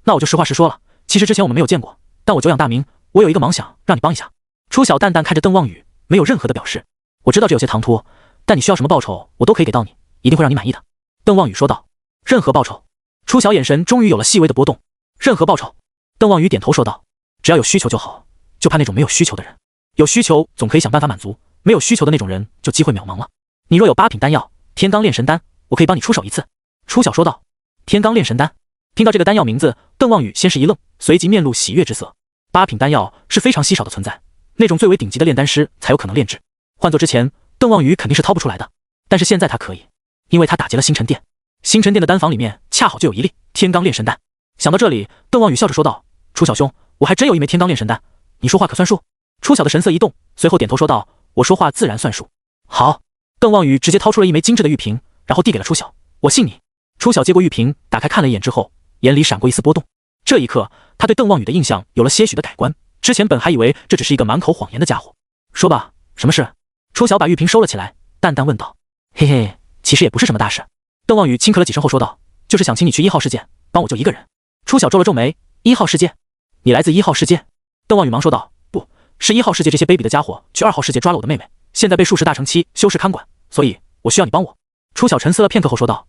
那我就实话实说了。其实之前我们没有见过，但我久仰大名，我有一个忙想让你帮一下。”出晓淡淡看着邓望宇，没有任何的表示。我知道这有些唐突，但你需要什么报酬，我都可以给到你，一定会让你满意的。邓望宇说道。任何报酬？出晓眼神终于有了细微的波动。任何报酬？邓望宇点头说道。只要有需求就好，就怕那种没有需求的人。有需求总可以想办法满足，没有需求的那种人就机会渺茫了。你若有8品丹药，天罡炼神丹，我可以帮你出手一次。出晓说道。天罡炼神丹。听到这个丹药名字，邓望宇先是一愣，随即面露喜悦之色。8品丹药是非常稀少的存在，那种最为顶级的炼丹师才有可能炼制。换做之前，邓望宇肯定是掏不出来的。但是现在他可以，因为他打劫了星辰殿。星辰殿的丹房里面恰好就有一粒天罡炼神丹。想到这里，邓望宇笑着说道：“楚小兄，我还真有一枚天罡炼神丹，你说话可算数？”楚晓的神色一动，随后点头说道：“我说话自然算数。”好。邓望宇直接掏出了一枚精致的玉瓶，然后递给了楚晓：“我信你。”楚晓接过玉瓶，打开看了一眼之后，眼里闪过一丝波动。这一刻，他对邓望宇的印象有了些许的改观。之前本还以为这只是一个满口谎言的家伙。说吧，什么事？楚晓把玉瓶收了起来，淡淡问道。嘿嘿，其实也不是什么大事。邓望宇轻咳了几声后说道：“就是想请你去1号世界，帮我救一个人。”楚晓皱了皱眉：“1号世界？你来自1号世界？”邓望宇忙说道：“不是1号世界这些卑鄙的家伙去2号世界抓了我的妹妹，现在被术士大成期修士看管，所以我需要你帮我。”楚晓沉思了片刻后说道：“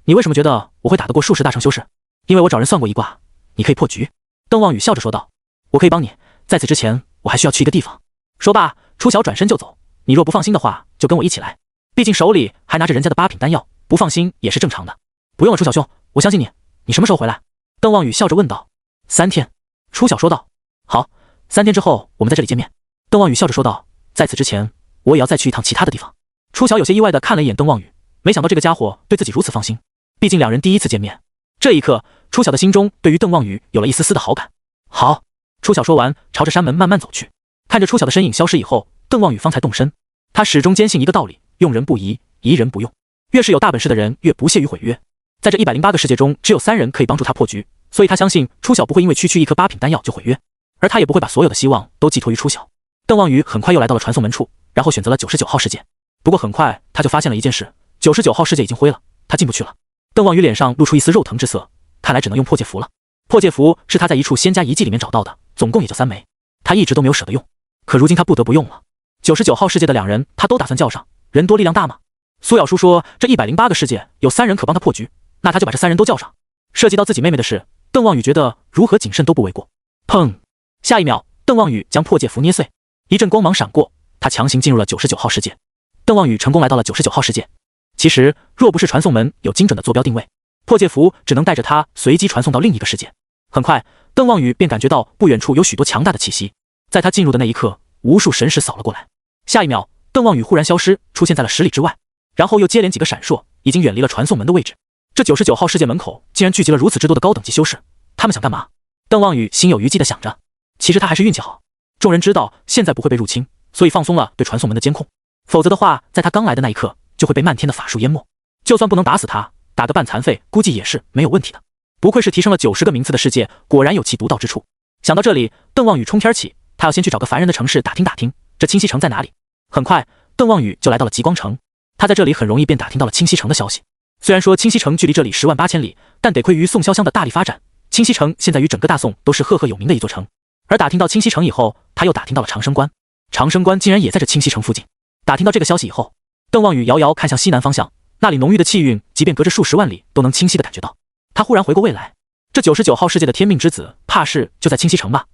你为什么觉得我会打得过术士大成修士？”“因为我找人算过一卦，你可以破局。”邓望宇笑着说道。“我可以帮你，在此之前我还需要去一个地方。”说罢，楚晓转身就走。“你若不放心的话，就跟我一起来，毕竟手里还拿着人家的8品丹药，不放心也是正常的。”“不用了，楚小兄，我相信你。你什么时候回来？”邓望宇笑着问道。“3天。”楚晓说道。“好，3天之后我们在这里见面。”邓望宇笑着说道。“在此之前，我也要再去一趟其他的地方。”楚晓有些意外地看了一眼邓望宇，没想到这个家伙对自己如此放心，毕竟两人第一次见面。这一刻，楚晓的心中对于邓望宇有了一丝丝的好感。“好。”楚晓说完，朝着山门慢慢走去。看着楚晓的身影消失以后，邓望宇方才动身。他始终坚信一个道理：用人不疑，疑人不用。越是有大本事的人，越不屑于毁约。在这108个世界中，只有3人可以帮助他破局，所以他相信楚晓不会因为区区一颗8品丹药就毁约，而他也不会把所有的希望都寄托于楚晓。邓望宇很快又来到了传送门处，然后选择了99号世界。不过很快他就发现了一件事：99号世界已经灰了，他进不去了。邓望宇脸上露出一丝肉疼之色，看来只能用破戒符了。破戒符是他在一处仙家遗迹里面找到的，总共也就3枚，他一直都没有舍得用，可如今他不得不用了。99号世界的2人他都打算叫上，人多力量大吗？苏咬叔说这108个世界有3人可帮他破局，那他就把这3人都叫上。涉及到自己妹妹的事，邓望宇觉得如何谨慎都不为过。砰！下一秒，邓望宇将破戒符捏碎，一阵光芒闪过，他强行进入了99号世界。邓望宇成功来到了99号世界。其实若不是传送门有精准的坐标定位，破戒符只能带着他随机传送到另一个世界。很快，邓望宇便感觉到不远处有许多强大的气息，在他进入的那一刻，无数神识扫了过来。下一秒，邓望宇忽然消失，出现在了10里之外，然后又接连几个闪烁，已经远离了传送门的位置。这99号世界门口竟然聚集了如此之多的高等级修士，他们想干嘛？邓望宇心有余悸地想着。其实他还是运气好，众人知道现在不会被入侵，所以放松了对传送门的监控，否则的话，在他刚来的那一刻就会被漫天的法术淹没。就算不能打死他，打个半残废估计也是没有问题的。不愧是提升了90个名次的世界，果然有其独到之处。想到这里，邓望宇冲天起，他要先去找个凡人的城市打听打听，这清溪城在哪里。很快，邓望宇就来到了极光城，他在这里很容易便打听到了清溪城的消息。虽然说清溪城距离这里10万8千里，但得亏于宋潇湘的大力发展，清溪城现在与整个大宋都是赫赫有名的一座城。而打听到清溪城以后，他又打听到了长生关，长生关竟然也在这清溪城附近。打听到这个消息以后，邓望宇遥遥看向西南方向，那里浓郁的气运，即便隔着数十万里都能清晰地感觉到。他忽然回过未来，这99号世界的天命之子，怕是就在清溪城吧？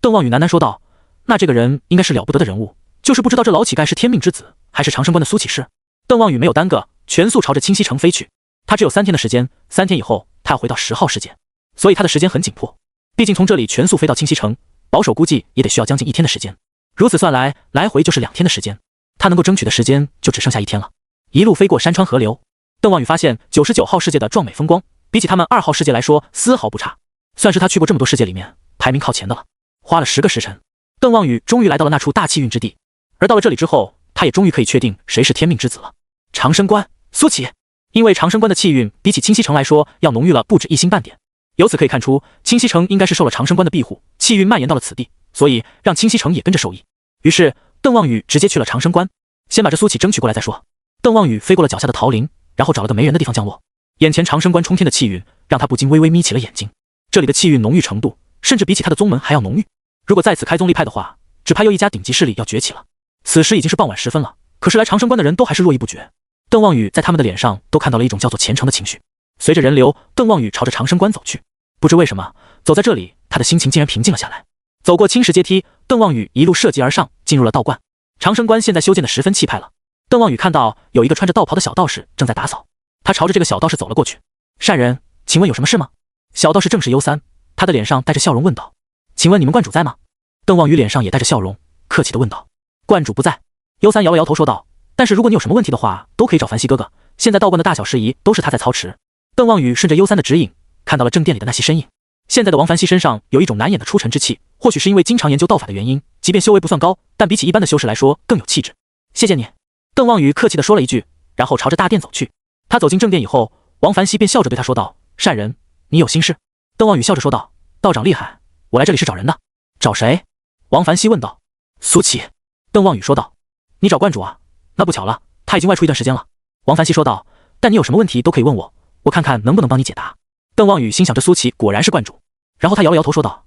邓望宇喃喃说道。那这个人应该是了不得的人物，就是不知道这老乞丐是天命之子，还是长生关的苏乞士。邓望宇没有耽搁，全速朝着清溪城飞去。他只有3天的时间，3天以后他要回到10号世界，所以他的时间很紧迫。毕竟从这里全速飞到清溪城，保守估计也得需要将近1天的时间。如此算来，来回就是2天的时间，他能够争取的时间就只剩下1天了。一路飞过山川河流，邓望宇发现99号世界的壮美风光，比起他们2号世界来说丝毫不差，算是他去过这么多世界里面排名靠前的了。花了10个时辰，邓望宇终于来到了那处大气运之地。而到了这里之后，他也终于可以确定谁是天命之子了。长生关，苏乞。因为长生关的气运比起清溪城来说要浓郁了不止1星半点，由此可以看出清溪城应该是受了长生关的庇护，气运蔓延到了此地，所以让清溪城也跟着受益。于是邓望宇直接去了长生关，先把这苏乞争取过来再说。邓望宇飞过了脚下的桃林，然后找了个没人的地方降落。眼前长生关冲天的气运让他不禁微微眯起了眼睛，这里的气运浓郁程度甚至比起他的宗门还要浓郁。如果在此开宗立派的话，只怕又一家顶级势力要崛起了。此时已经是傍晚时分了，可是来长生关的人都还是络绎不绝。邓望宇在他们的脸上都看到了一种叫做虔诚的情绪。随着人流，邓望宇朝着长生关走去。不知为什么，走在这里，他的心情竟然平静了下来。走过青石阶梯，邓望宇一路射击而上，进入了道观。长生关现在修建的十分气派了。邓望宇看到有一个穿着道袍的小道士正在打扫，他朝着这个小道士走了过去。善人，请问有什么事吗？小道士正是幽三，他的脸上带着笑容问道。请问你们观主在吗？邓望宇脸上也带着笑容，客气地问道。观主不在。幽三摇了摇头说道。但是如果你有什么问题的话，都可以找凡西哥哥。现在道观的大小事宜都是他在操持。邓望宇顺着幽三的指引，看到了正殿里的那些身影。现在的王凡熙身上有一种难掩的出尘之气，或许是因为经常研究道法的原因，即便修为不算高，但比起一般的修士来说更有气质。谢谢你，邓望宇客气地说了一句，然后朝着大殿走去。他走进正殿以后，王凡熙便笑着对他说道：“善人，你有心事？”邓望宇笑着说道：“道长厉害，我来这里是找人的。”找谁？王凡熙问道。苏启。邓望宇说道。你找观主啊？那不巧了，他已经外出一段时间了。王凡熙说道。但你有什么问题都可以问我，我看看能不能帮你解答。邓望宇心想着苏启果然是观主，然后他摇了摇头说道：“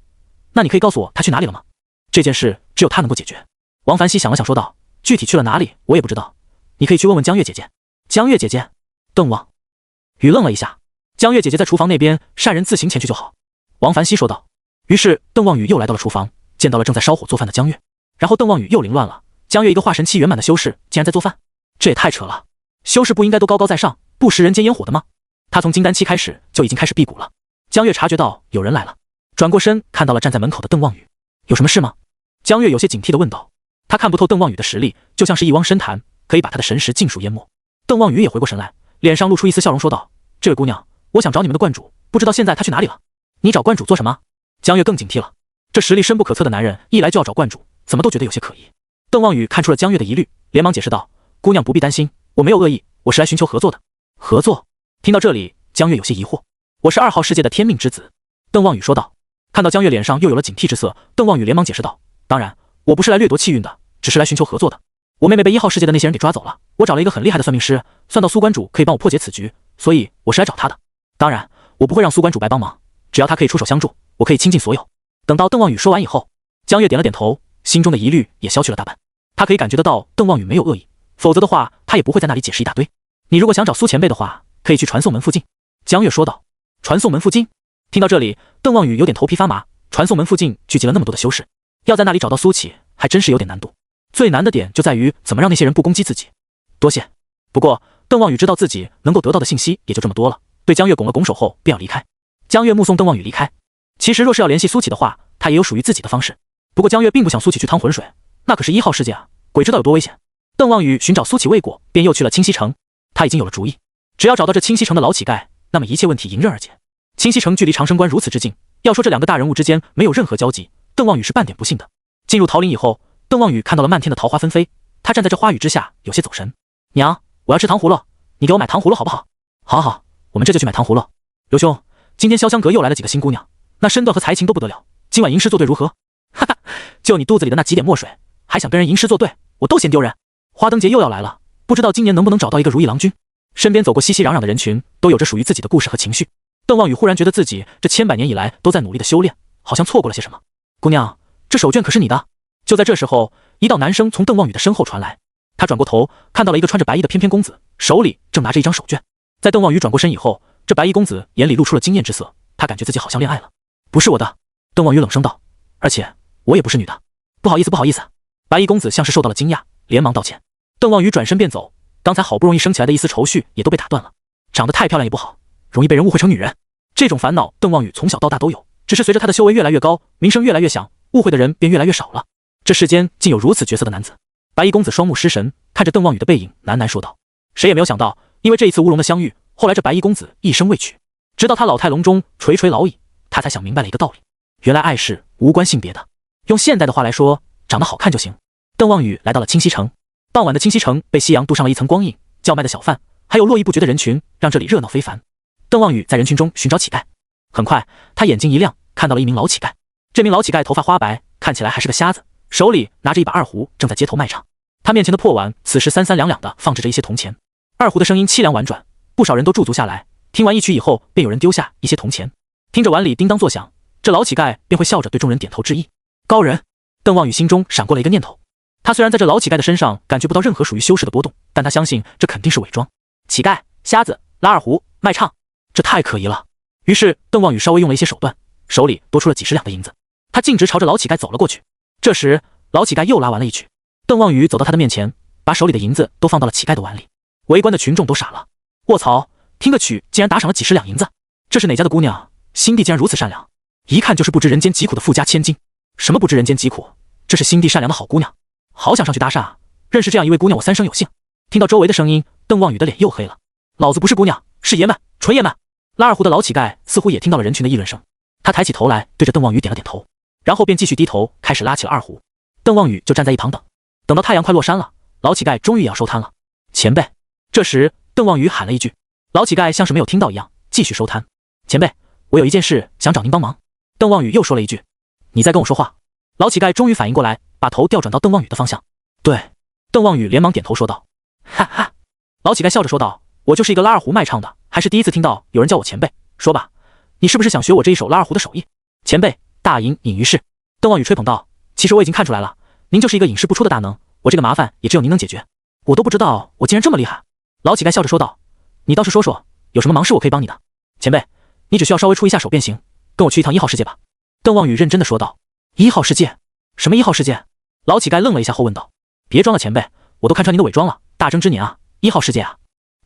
那你可以告诉我他去哪里了吗？这件事只有他能够解决。”王凡熙想了想说道：“具体去了哪里我也不知道，你可以去问问江月姐姐。”江月姐姐？邓望宇愣了一下。江月姐姐在厨房那边，善人自行前去就好。王凡熙说道。于是邓望宇又来到了厨房，见到了正在烧火做饭的江月。然后邓望宇又凌乱了，江月一个化神期圆满的修士竟然在做饭，这也太扯了。修士不应该都高高在上，不食人间烟火的吗？他从金丹期开始就已经开始辟谷了。江月察觉到有人来了，转过身看到了站在门口的邓望宇。有什么事吗？江月有些警惕地问道。他看不透邓望宇的实力，就像是一汪深潭，可以把他的神识尽数淹没。邓望宇也回过神来，脸上露出一丝笑容说道：“这位姑娘，我想找你们的观主，不知道现在他去哪里了。”你找观主做什么？江月更警惕了，这实力深不可测的男人一来就要找观主，怎么都觉得有些可疑。邓望宇看出了江月的疑虑，连忙解释道：“姑娘不必担心，我没有恶意，我是来寻求合作的。”合作？听到这里，江月有些疑惑。我是2号世界的天命之子。邓望宇说道。看到江月脸上又有了警惕之色，邓望宇连忙解释道：“当然，我不是来掠夺气运的，只是来寻求合作的。我妹妹被1号世界的那些人给抓走了，我找了一个很厉害的算命师，算到苏观主可以帮我破解此局，所以我是来找他的。当然，我不会让苏观主白帮忙，只要他可以出手相助，我可以倾尽所有。”等到邓望宇说完以后，江月点了点头，心中的疑虑也消去了大半。他可以感觉得到邓望宇没有恶意，否则的话他也不会在那里解释一大堆。你如果想找苏前辈的话，可以去传送门附近。江月说道。传送门附近？听到这里，邓望宇有点头皮发麻。传送门附近聚集了那么多的修士，要在那里找到苏启还真是有点难度。最难的点就在于怎么让那些人不攻击自己。多谢。不过邓望宇知道自己能够得到的信息也就这么多了，对江月拱了拱手后便要离开。江月目送邓望宇离开。其实若是要联系苏启的话，他也有属于自己的方式。不过江月并不想苏启去趟浑水，那可是1号世界啊，鬼知道有多危险。邓望宇寻找苏启未果，便又去了清溪城。他已经有了主意，只要找到这清溪城的老乞丐，那么一切问题迎刃而解。清溪城距离长生关如此之近，要说这2个大人物之间没有任何交集，邓望宇是半点不信的。进入桃林以后，邓望宇看到了漫天的桃花纷飞，他站在这花雨之下，有些走神。娘，我要吃糖葫芦，你给我买糖葫芦好不好？好好，我们这就去买糖葫芦。刘兄，今天潇湘阁又来了几个新姑娘，那身段和才情都不得了，今晚吟诗作对如何？哈哈，就你肚子里的那几点墨水，还想跟人吟诗作对，我都嫌丢人。花灯节又要来了，不知道今年能不能找到一个如意郎君。身边走过熙熙攘攘的人群，都有着属于自己的故事和情绪。邓望宇忽然觉得自己这千百年以来都在努力的修炼，好像错过了些什么。姑娘，这手绢可是你的。就在这时候，一道男声从邓望宇的身后传来。他转过头，看到了一个穿着白衣的翩翩公子，手里正拿着一张手绢。在邓望宇转过身以后，这白衣公子眼里露出了惊艳之色，他感觉自己好像恋爱了。不是我的，邓望宇冷声道，而且我也不是女的。不好意思，不好意思。白衣公子像是受到了惊讶，连忙道歉。邓望宇转身便走，刚才好不容易升起来的一丝愁绪也都被打断了。长得太漂亮也不好，容易被人误会成女人。这种烦恼邓望宇从小到大都有，只是随着他的修为越来越高，名声越来越响，误会的人便越来越少了。这世间竟有如此绝色的男子。白衣公子双目失神，看着邓望宇的背影，喃喃说道。谁也没有想到，因为这一次乌龙的相遇，后来这白衣公子一生未娶，直到他老态龙钟，垂垂老矣，他才想明白了一个道理，原来爱是无关性别的。用现代的话来说，长得好看就行。邓望宇来到了清溪城，傍晚的清溪城被夕阳镀上了一层光影，叫卖的小贩还有络绎不绝的人群，让这里热闹非凡。邓望宇在人群中寻找乞丐，很快他眼睛一亮，看到了一名老乞丐。这名老乞丐头发花白，看起来还是个瞎子，手里拿着一把二胡，正在街头卖唱。他面前的破碗此时三三两两的放置着一些铜钱，二胡的声音凄凉婉转，不少人都驻足下来，听完一曲以后，便有人丢下一些铜钱，听着碗里叮当作响，这老乞丐便会笑着对众人点头致意。高人。邓望宇心中闪过了一个念头，他虽然在这老乞丐的身上感觉不到任何属于修士的波动，但他相信这肯定是伪装。乞丐、瞎子、拉二胡、卖唱，这太可疑了。于是邓望宇稍微用了一些手段，手里多出了几十两的银子，他径直朝着老乞丐走了过去。这时老乞丐又拉完了一曲，邓望宇走到他的面前，把手里的银子都放到了乞丐的碗里。围观的群众都傻了，卧槽，听个曲竟然打赏了几十两银子，这是哪家的姑娘？心地竟然如此善良，一看就是不知人间疾苦的富家千金。什么不知人间疾苦？这是心地善良的好姑娘，好想上去搭讪啊！认识这样一位姑娘，我三生有幸。听到周围的声音，邓望宇的脸又黑了。老子不是姑娘，是爷们，纯爷们。拉二胡的老乞丐似乎也听到了人群的议论声，他抬起头来，对着邓望宇点了点头，然后便继续低头开始拉起了二胡。邓望宇就站在一旁等，等到太阳快落山了，老乞丐终于也要收摊了。前辈，这时邓望宇喊了一句，老乞丐像是没有听到一样，继续收摊。前辈，我有一件事想找您帮忙。邓望宇又说了一句，你在跟我说话。老乞丐终于反应过来，把头调转到邓望宇的方向。对，邓望宇连忙点头说道。哈哈，老乞丐笑着说道，我就是一个拉二胡卖唱的，还是第一次听到有人叫我前辈。说吧，你是不是想学我这一手拉二胡的手艺？前辈，大隐隐于市。邓望宇吹捧道，其实我已经看出来了，您就是一个隐世不出的大能，我这个麻烦也只有您能解决。我都不知道我竟然这么厉害。老乞丐笑着说道，你倒是说说，有什么忙事我可以帮你的？前辈，你只需要稍微出一下手便行，跟我去一趟1号世界吧。邓望宇认真的说道。1号世界？什么1号世界？老乞丐愣了一下后问道。别装了前辈，我都看穿您的伪装了，大征之年啊，1号世界啊。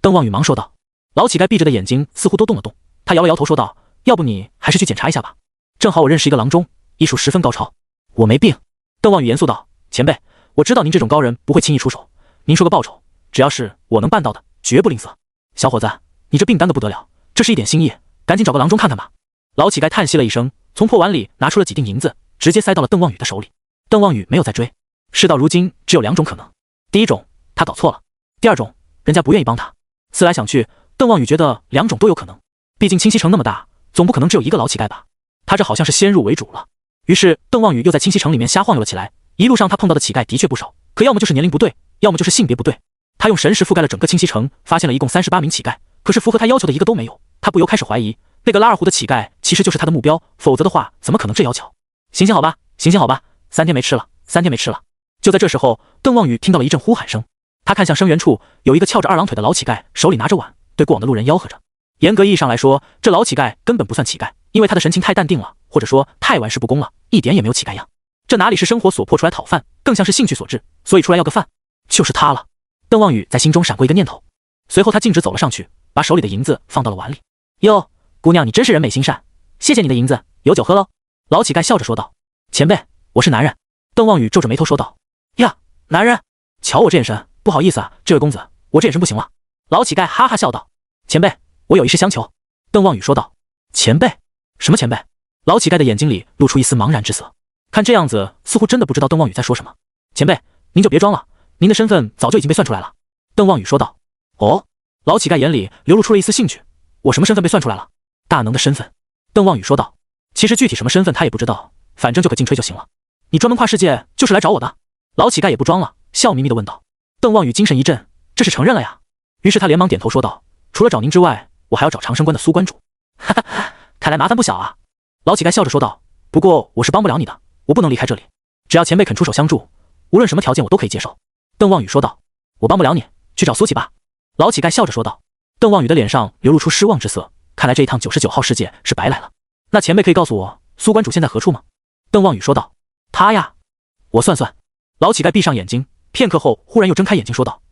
邓望宇忙说道。老乞丐闭着的眼睛似乎都动了动，他摇了摇头说道，要不你还是去检查一下吧，正好我认识一个郎中，医术十分高超。我没病。邓望宇严肃道，前辈，我知道您这种高人不会轻易出手，您说个报酬，只要是我能办到的，绝不吝啬。小伙子，你这病担得不得了，这是一点心意，赶紧找个郎中看看吧。老乞丐叹息了一声，从破碗里拿出了几锭银子，直接塞到了邓望宇的手里。邓望宇没有再追，事到如今只有2种可能，第一种他搞错了，第二种人家不愿意帮他。思来想去，邓望宇觉得2种都有可能，毕竟清溪城那么大，总不可能只有一个老乞丐吧，他这好像是先入为主了。于是邓望宇又在清溪城里面瞎晃悠了起来，一路上他碰到的乞丐的确不少，可要么就是年龄不对，要么就是性别不对。他用神识覆盖了整个清溪城，发现了一共38名乞丐，可是符合他要求的一个都没有，他不由开始怀疑那个拉二胡的乞丐其实就是他的目标，否则的话怎么可能这妖巧。行行好吧，行行好吧，3天没吃了，3天没吃了。就在这时候，邓望宇听到了一阵呼喊声，他看向声源处，有一个翘着2郎腿的老乞丐，手里拿着碗，对过往的路人吆喝着。严格意义上来说，这老乞丐根本不算乞丐，因为他的神情太淡定了，或者说太玩世不恭了，一点也没有乞丐样。这哪里是生活所迫出来讨饭，更像是兴趣所致，所以出来要个饭，就是他了。邓望宇在心中闪过一个念头，随后他径直走了上去，把手里的银子放到了碗里。哟，姑娘你真是人美心善，谢谢你的银子，有酒喝喽。老乞丐笑着说道。前辈，我是男人。邓望宇皱着眉头说道。呀，男人？瞧我这眼神，不好意思啊，这位公子，我这眼神不行了。老乞丐哈哈笑道。前辈，我有一事相求。邓望宇说道。前辈？什么前辈？老乞丐的眼睛里露出一丝茫然之色，看这样子似乎真的不知道邓望宇在说什么。前辈，您就别装了，您的身份早就已经被算出来了。邓望宇说道。哦？老乞丐眼里流露出了一丝兴趣，我什么身份被算出来了？大能的身份。邓望宇说道。其实具体什么身份他也不知道，反正就可劲吹就行了。你专门跨世界就是来找我的？老乞丐也不装了，笑眯眯地问道。邓望宇精神一振，这是承认了呀。于是他连忙点头说道，除了找您之外，我还要找长生关的苏关主。哈哈，看来麻烦不小啊。老乞丐笑着说道，不过我是帮不了你的，我不能离开这里，只要前辈肯出手相助，无论什么条件我都可以接受。邓望宇说道。我帮不了你，去找苏乞吧。老乞丐笑着说道。邓望宇的脸上流露出失望之色，看来这一趟99号世界是白来了。那前辈可以告诉我苏关主现在何处吗？邓望宇说道。他呀，我算算。老乞丐闭上眼睛，片刻后忽然又睁开眼睛说道，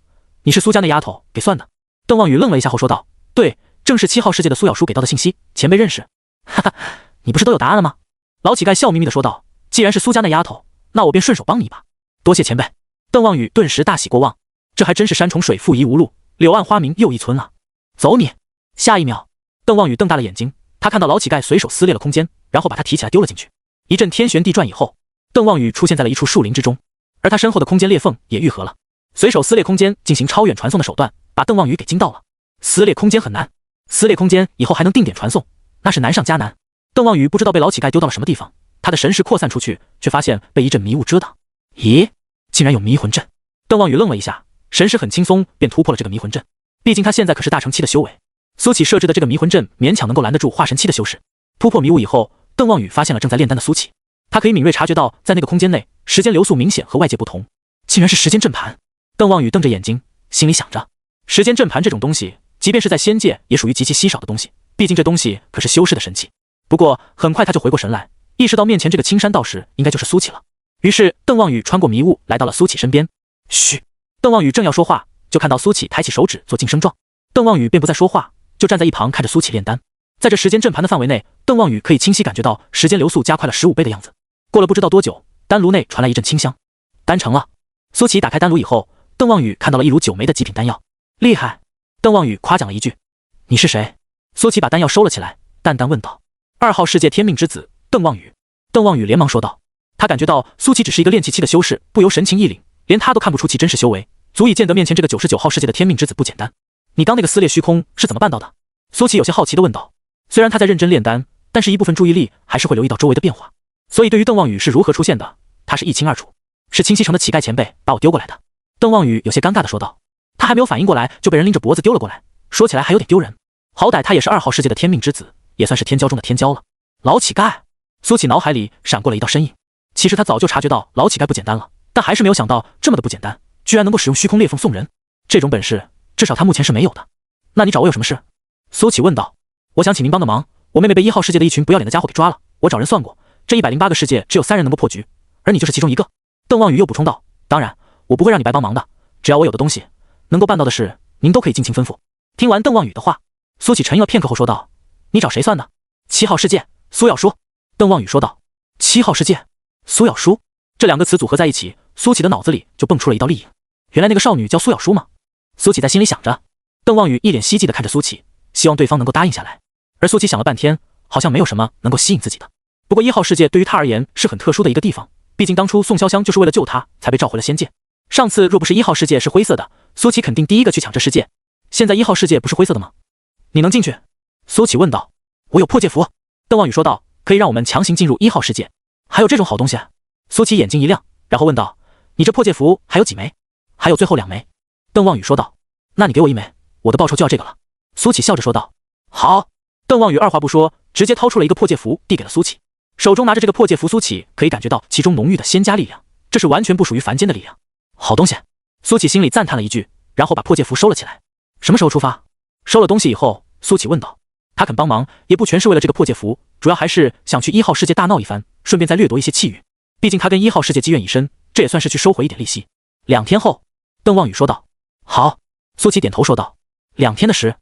你是苏家那丫头给算的？邓望宇愣了一下后说道，对，正是7号世界的苏小叔给到的信息，前辈认识。哈哈，你不是都有答案了吗？老乞丐笑眯眯地说道，既然是苏家那丫头，那我便顺手帮你一把。多谢前辈。邓望宇顿时大喜过望，这还真是山重水复疑无路，柳暗花明又一村啊。走你！下一秒，邓望宇瞪大了眼睛，他看到老乞丐随手撕裂了空间，然后把他提起来丢了进去。一阵天旋地转以后，邓望宇出现在了一处树林之中，而他身后的空间裂缝也愈合了。随手撕裂空间进行超远传送的手段，把邓望宇给惊到了。撕裂空间很难，撕裂空间以后还能定点传送，那是难上加难。邓望宇不知道被老乞丐丢到了什么地方，他的神识扩散出去，却发现被一阵迷雾遮挡。咦，竟然有迷魂阵！邓望宇愣了一下，神识很轻松便突破了这个迷魂阵。毕竟他现在可是大成期的修为，苏乞设置的这个迷魂阵勉强能够拦得住化神期的修士。突破迷雾以后，邓望宇发现了正在炼丹的苏乞，他可以敏锐察觉到在那个空间内时间流速明显和外界不同，竟然是时间阵盘。邓望宇瞪着眼睛，心里想着，时间阵盘这种东西即便是在仙界也属于极其稀少的东西，毕竟这东西可是修士的神器。不过很快他就回过神来，意识到面前这个青山道士应该就是苏乞了。于是邓望宇穿过迷雾来到了苏乞身边。嘘！邓望宇正要说话，就看到苏乞抬起手指做噤声状。邓望宇便不再说话，就站在一旁看着苏乞炼丹。在这时间阵盘的范围内，邓望宇可以清晰感觉到时间流速加快了15倍的样子。过了不知道多久，丹炉内传来一阵清香。丹成了。苏乞打开丹炉以后，邓望宇看到了一如九枚的极品丹药，厉害！邓望宇夸奖了一句。你是谁？苏琪把丹药收了起来，淡淡问道。2号世界天命之子邓望宇。邓望宇连忙说道。他感觉到苏琪只是一个练气期的修士，不由神情一凛，连他都看不出其真实修为，足以见得面前这个99号世界的天命之子不简单。你刚那个撕裂虚空是怎么办到的？苏琪有些好奇地问道。虽然他在认真炼丹，但是一部分注意力还是会留意到周围的变化，所以对于邓望宇是如何出现的，他是一清二楚。是清溪城的乞丐前辈把我丢过来的。邓望宇有些尴尬地说道。他还没有反应过来，就被人拎着脖子丢了过来，说起来还有点丢人。好歹他也是2号世界的天命之子，也算是天骄中的天骄了。老乞丐，苏琪脑海里闪过了一道身影。其实他早就察觉到老乞丐不简单了，但还是没有想到这么的不简单，居然能够使用虚空裂缝送人。这种本事，至少他目前是没有的。那你找我有什么事？苏琪问道。我想请您帮个忙，我妹妹被1号世界的一群不要脸的家伙给抓了，我找人算过，这108个世界只有3人能够破局，而你就是其中一个。邓望宇又补充道。当然，我不会让你白帮忙的，只要我有的东西能够办到的事，您都可以尽情吩咐。听完邓望宇的话，苏琪沉吟了片刻后说道。你找谁算的？7号世界苏咬书。邓望宇说道。7号世界苏咬书，这2个词组合在一起，苏琪的脑子里就蹦出了一道丽影。原来那个少女叫苏咬书吗？苏琪在心里想着。邓望宇一脸希冀地看着苏琪，希望对方能够答应下来。而苏琪想了半天，好像没有什么能够吸引自己的。不过1号世界对于他而言是很特殊的一个地方，毕竟当初宋潇湘就是为了救他才被召回了仙界。上次若不是1号世界是灰色的，苏琪肯定第一个去抢这世界。现在1号世界不是灰色的吗？你能进去？苏琪问道。我有破戒符。邓望宇说道，可以让我们强行进入1号世界。还有这种好东西？苏琪眼睛一亮，然后问道。你这破戒符还有几枚？还有最后2枚。邓望宇说道。那你给我1枚，我的报酬就要这个了。苏琪笑着说道。好。邓望宇二话不说，直接掏出了一个破戒符递给了苏琪。手中拿着这个破戒符，苏琪可以感觉到其中浓郁的仙家力量，这是完全不属于凡间的力量。好东西。苏琪心里赞叹了一句，然后把破戒符收了起来。什么时候出发？收了东西以后，苏琪问道。他肯帮忙也不全是为了这个破戒符，主要还是想去1号世界大闹一番，顺便再掠夺一些气运。毕竟他跟1号世界积怨已深，这也算是去收回一点利息。2天后，邓望宇说道。好。苏琪点头说道。2天的时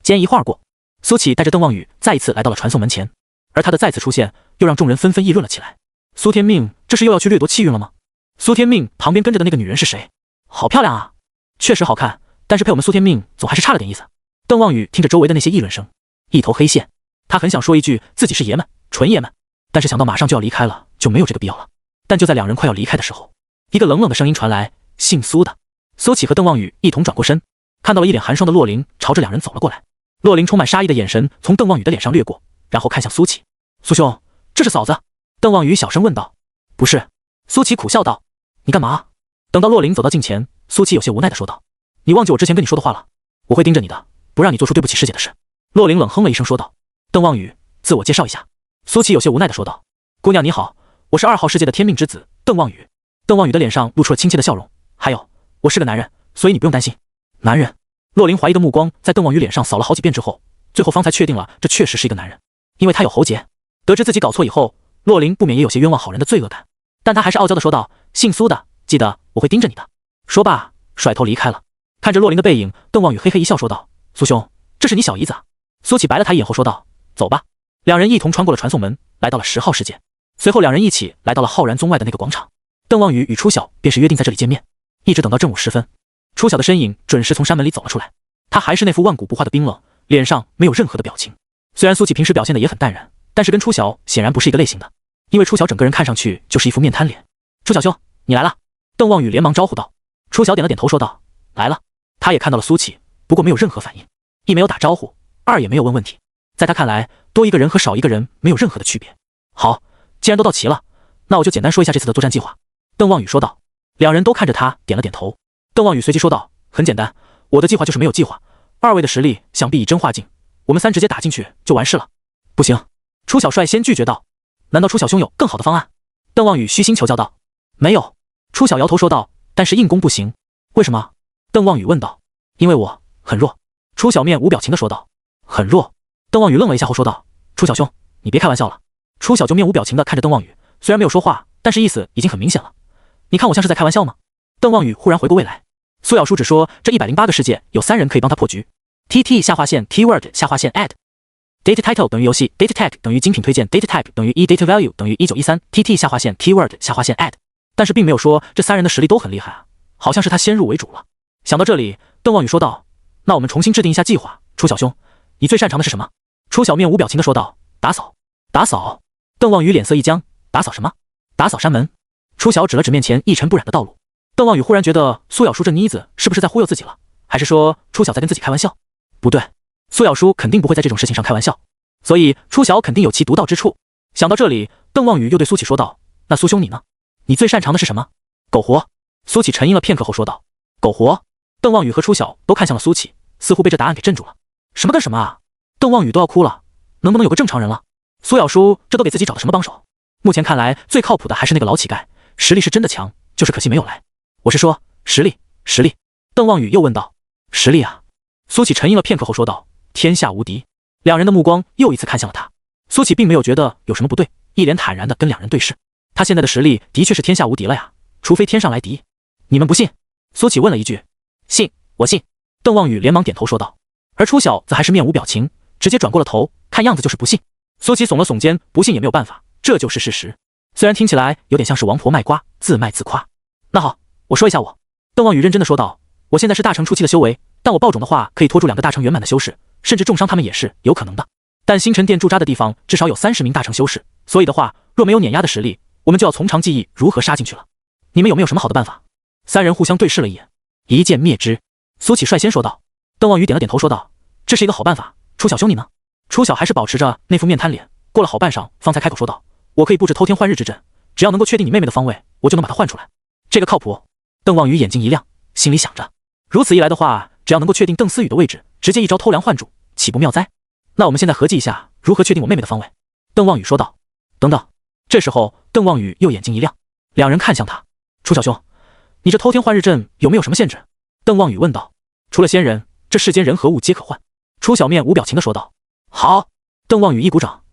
间一晃而过，苏琪带着邓望宇再一次来到了传送门前，而他的再次出现又让众人纷纷议论了起来。苏天命这是又要去掠夺气运了吗？苏天命旁边跟着的那个女人是谁？好漂亮啊。确实好看，但是配我们苏天命总还是差了点意思。邓望宇听着周围的那些议论声，一头黑线。他很想说一句自己是爷们，纯爷们，但是想到马上就要离开了，就没有这个必要了。但就在2人快要离开的时候，一个冷冷的声音传来，姓苏的。苏琪和邓望宇一同转过身，看到了一脸寒霜的洛灵朝着2人走了过来。洛灵充满杀意的眼神从邓望宇的脸上掠过，然后看向苏琪。苏兄，这是嫂子？邓望宇小声问道。不是。苏琪苦笑道。你干嘛？等到洛灵走到近前，苏琪有些无奈地说道。你忘记我之前跟你说的话了，我会盯着你的，不让你做出对不起师姐的事。洛灵冷哼了一声说道。邓望宇，自我介绍一下。苏琪有些无奈地说道。姑娘你好，我是2号世界的天命之子邓望宇。邓望宇的脸上露出了亲切的笑容。还有，我是个男人，所以你不用担心。男人？洛灵怀疑的目光在邓望宇脸上扫了好几遍之后，最后方才确定了这确实是一个男人，因为他有喉结。得知自己搞错以后，洛灵不免也有些冤枉好人的罪恶感，但他还是傲娇地说道。姓苏的，记得我会盯着你的。说罢甩头离开了。看着洛灵的背影，邓望宇嘿嘿一笑说道。苏兄，这是你小姨子啊。苏琪白了他一眼后说道。走吧。2人一同穿过了传送门，来到了10号世界。随后2人一起来到了浩然宗外的那个广场。邓望宇与初晓便是约定在这里见面，一直等到正午时分，初晓的身影准时从山门里走了出来。他还是那副万古不化的冰冷，脸上没有任何的表情。虽然苏琪平时表现的也很淡然，但是跟初晓显然不是一个类型的，因为初晓整个人看上去就是一副面瘫脸。初晓兄，你来了。邓望宇连忙招呼道。初晓点了点头说道。来了。他也看到了苏琪，不过没有任何反应，一没有打招呼，二也没有问问题。在他看来，多一个人和少一个人没有任何的区别。好，既然都到齐了，那我就简单说一下这次的作战计划。邓望宇说道。2人都看着他点了点头。邓望宇随即说道。很简单，我的计划就是没有计划，2位的实力想必以真化境，我们3直接打进去就完事了。不行。初晓率先拒绝道。难道初晓兄有更好的方案？邓望宇虚心求教道。没有。初晓摇头说道。但是硬攻不行。为什么？邓望宇问道。因为我很弱。初晓面无表情的说道。很弱。邓望宇愣了一下后说道。初晓兄，你别开玩笑了。初晓就面无表情的看着邓望宇，虽然没有说话，但是意思已经很明显了。你看我像是在开玩笑吗？邓望宇忽然回过味来。苏咬书只说这108个世界有3人可以帮他破局。TT 下划线 keyword 下划线 add data title 等于游戏 data tag 等于精品推荐 data type 等于data value 等于1913 TT 下划线 keyword 下划线 add， 但是并没有说这3人的实力都很厉害啊，好像是他先入为主了。想到这里，邓望宇说道：“那我们重新制定一下计划。楚小兄，你最擅长的是什么？”楚小面无表情的说道：“打扫。”打扫。邓望宇脸色一僵：“打扫什么？”打扫山门。楚小指了指面前一尘不染的道路。邓望宇忽然觉得苏小叔这妮子是不是在忽悠自己了，还是说楚小在跟自己开玩笑？不对，苏小叔肯定不会在这种事情上开玩笑，所以楚小肯定有其独到之处。想到这里，邓望宇又对苏启说道：“那苏兄你呢？你最擅长的是什么？”苟活。苏启沉吟了片刻后说道：“苟活。”邓望宇和楚小都看向了苏启，似乎被这答案给镇住了。什么跟什么啊？邓望宇都要哭了，能不能有个正常人了？苏小叔这都给自己找的什么帮手？目前看来最靠谱的还是那个老乞丐，实力是真的强，就是可惜没有来。我是说实力，实力。邓望宇又问道：“实力啊？”苏启沉吟了片刻后说道：“天下无敌。”两人的目光又一次看向了他。苏启并没有觉得有什么不对，一脸坦然地跟两人对视。他现在的实力的确是天下无敌了呀，除非天上来敌。你们不信？苏启问了一句。信，我信。邓望宇连忙点头说道。而楚小则还是面无表情，直接转过了头，看样子就是不信。苏启耸了耸肩，不信也没有办法，这就是事实。虽然听起来有点像是王婆卖瓜，自卖自夸。那好，我说一下我。邓望宇认真的说道：“我现在是大成初期的修为，但我爆种的话可以拖住2个大成圆满的修士，甚至重伤他们也是有可能的。但星辰殿驻扎的地方至少有30名大成修士，所以的话，若没有碾压的实力，我们就要从长计议如何杀进去了。你们有没有什么好的办法？”三人互相对视了一眼，一剑灭之。苏启率先说道。邓望宇点了点头说道：“这是一个好办法。楚小兄你呢？”楚小还是保持着那副面瘫脸，过了好半晌，方才开口说道：“我可以布置偷天换日之阵，只要能够确定你妹妹的方位，我就能把她换出来。这个靠谱。”邓望宇眼睛一亮，心里想着，如此一来的话，只要能够确定邓思雨的位置，直接一招偷梁换柱，岂不妙哉？那我们现在合计一下，如何确定我妹妹的方位？邓望宇说道。等等。这时候，邓望宇又眼睛一亮，两人看向他。楚小兄，你这偷天换日阵有没有什么限制？邓望宇问道。除了仙人，这世间人和物皆可换。楚小面无表情的说道。好。邓望宇一鼓掌。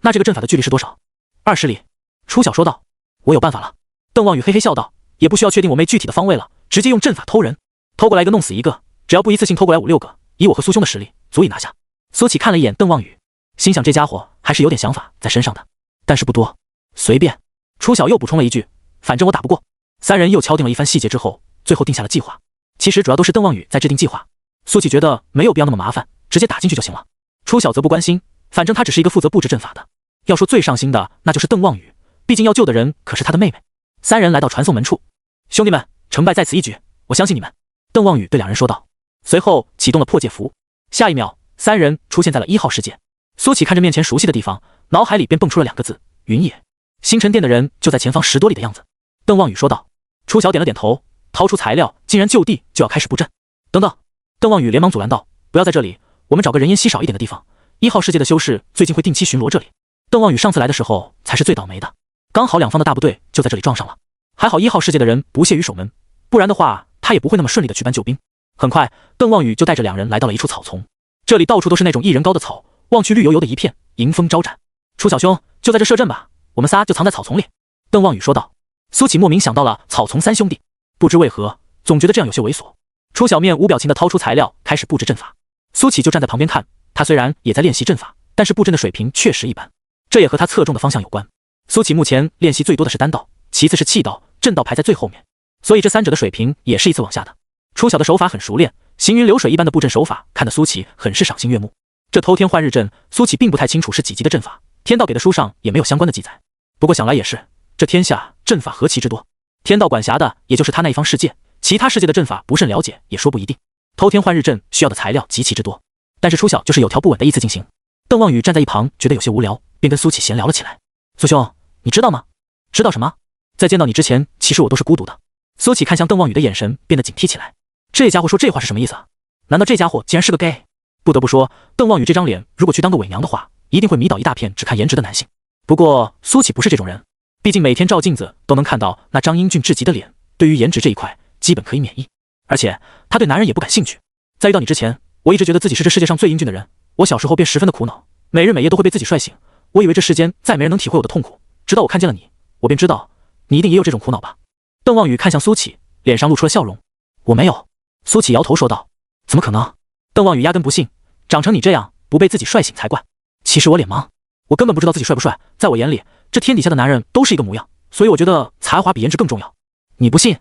那这个阵法的距离是多少？20里。楚小说道。我有办法了。邓望宇嘿嘿笑道。也不需要确定我妹具体的方位了，直接用阵法偷人，偷过来一个弄死一个，只要不一次性偷过来5、6个，以我和苏兄的实力，足以拿下。苏启看了一眼邓望宇，心想这家伙还是有点想法在身上的，但是不多，随便。楚小又补充了一句，反正我打不过。三人又敲定了一番细节之后，最后定下了计划。其实主要都是邓望宇在制定计划，苏启觉得没有必要那么麻烦，直接打进去就行了。楚小则不关心，反正他只是一个负责布置阵法的。要说最上心的，那就是邓望宇，毕竟要救的人可是他的妹妹。三人来到传送门处，兄弟们，成败在此一举，我相信你们。邓望宇对两人说道，随后启动了破界符。下一秒，三人出现在了1号世界。苏启看着面前熟悉的地方，脑海里便蹦出了2个字：云野。星辰殿的人就在前方10多里的样子。邓望宇说道。楚小点了点头，掏出材料，竟然就地就要开始布阵。等等！邓望宇连忙阻拦道：“不要在这里，我们找个人烟稀少一点的地方。1号世界的修士最近会定期巡逻这里。”邓望宇上次来的时候才是最倒霉的，刚好两方的大部队就在这里撞上了。还好1号世界的人不屑于守门，不然的话他也不会那么顺利的去搬救兵。很快，邓望宇就带着两人来到了一处草丛，这里到处都是那种1人高的草，望去绿油油的一片，迎风招展。楚小兄，就在这设阵吧，我们仨就藏在草丛里。邓望宇说道。苏启莫名想到了草丛3兄弟，不知为何，总觉得这样有些猥琐。楚小面无表情的掏出材料，开始布置阵法。苏启就站在旁边看，他虽然也在练习阵法，但是布阵的水平确实一般，这也和他侧重的方向有关。苏启目前练习最多的是丹道，其次是气道，阵道排在最后面，所以这3者的水平也是一次往下的。楚小的手法很熟练，行云流水一般的布阵手法，看得苏启很是赏心悦目。这偷天换日阵，苏启并不太清楚是几级的阵法，天道给的书上也没有相关的记载。不过想来也是，这天下阵法何其之多，天道管辖的也就是他那一方世界，其他世界的阵法不甚了解也说不一定。偷天换日阵需要的材料极其之多，但是楚小就是有条不紊的依次进行。邓望宇站在一旁觉得有些无聊，便跟苏启闲聊了起来。苏兄，你知道吗？知道什么？在见到你之前，其实我都是孤独的。苏启看向邓望宇的眼神变得警惕起来。这家伙说这话是什么意思啊？难道这家伙竟然是个 gay？ 不得不说，邓望宇这张脸如果去当个伪娘的话，一定会迷倒一大片只看颜值的男性。不过苏启不是这种人，毕竟每天照镜子都能看到那张英俊至极的脸，对于颜值这一块基本可以免疫。而且他对男人也不感兴趣。在遇到你之前，我一直觉得自己是这世界上最英俊的人。我小时候便十分的苦恼，每日每夜都会被自己帅醒。我以为这世间再没人能体会我的痛苦，直到我看见了你，我便知道你一定也有这种苦恼吧。邓望宇看向苏启，脸上露出了笑容。我没有。苏启摇头说道。怎么可能？邓望宇压根不信，长成你这样不被自己帅醒才怪。其实我脸盲，我根本不知道自己帅不帅，在我眼里这天底下的男人都是一个模样，所以我觉得才华比颜值更重要。你不信？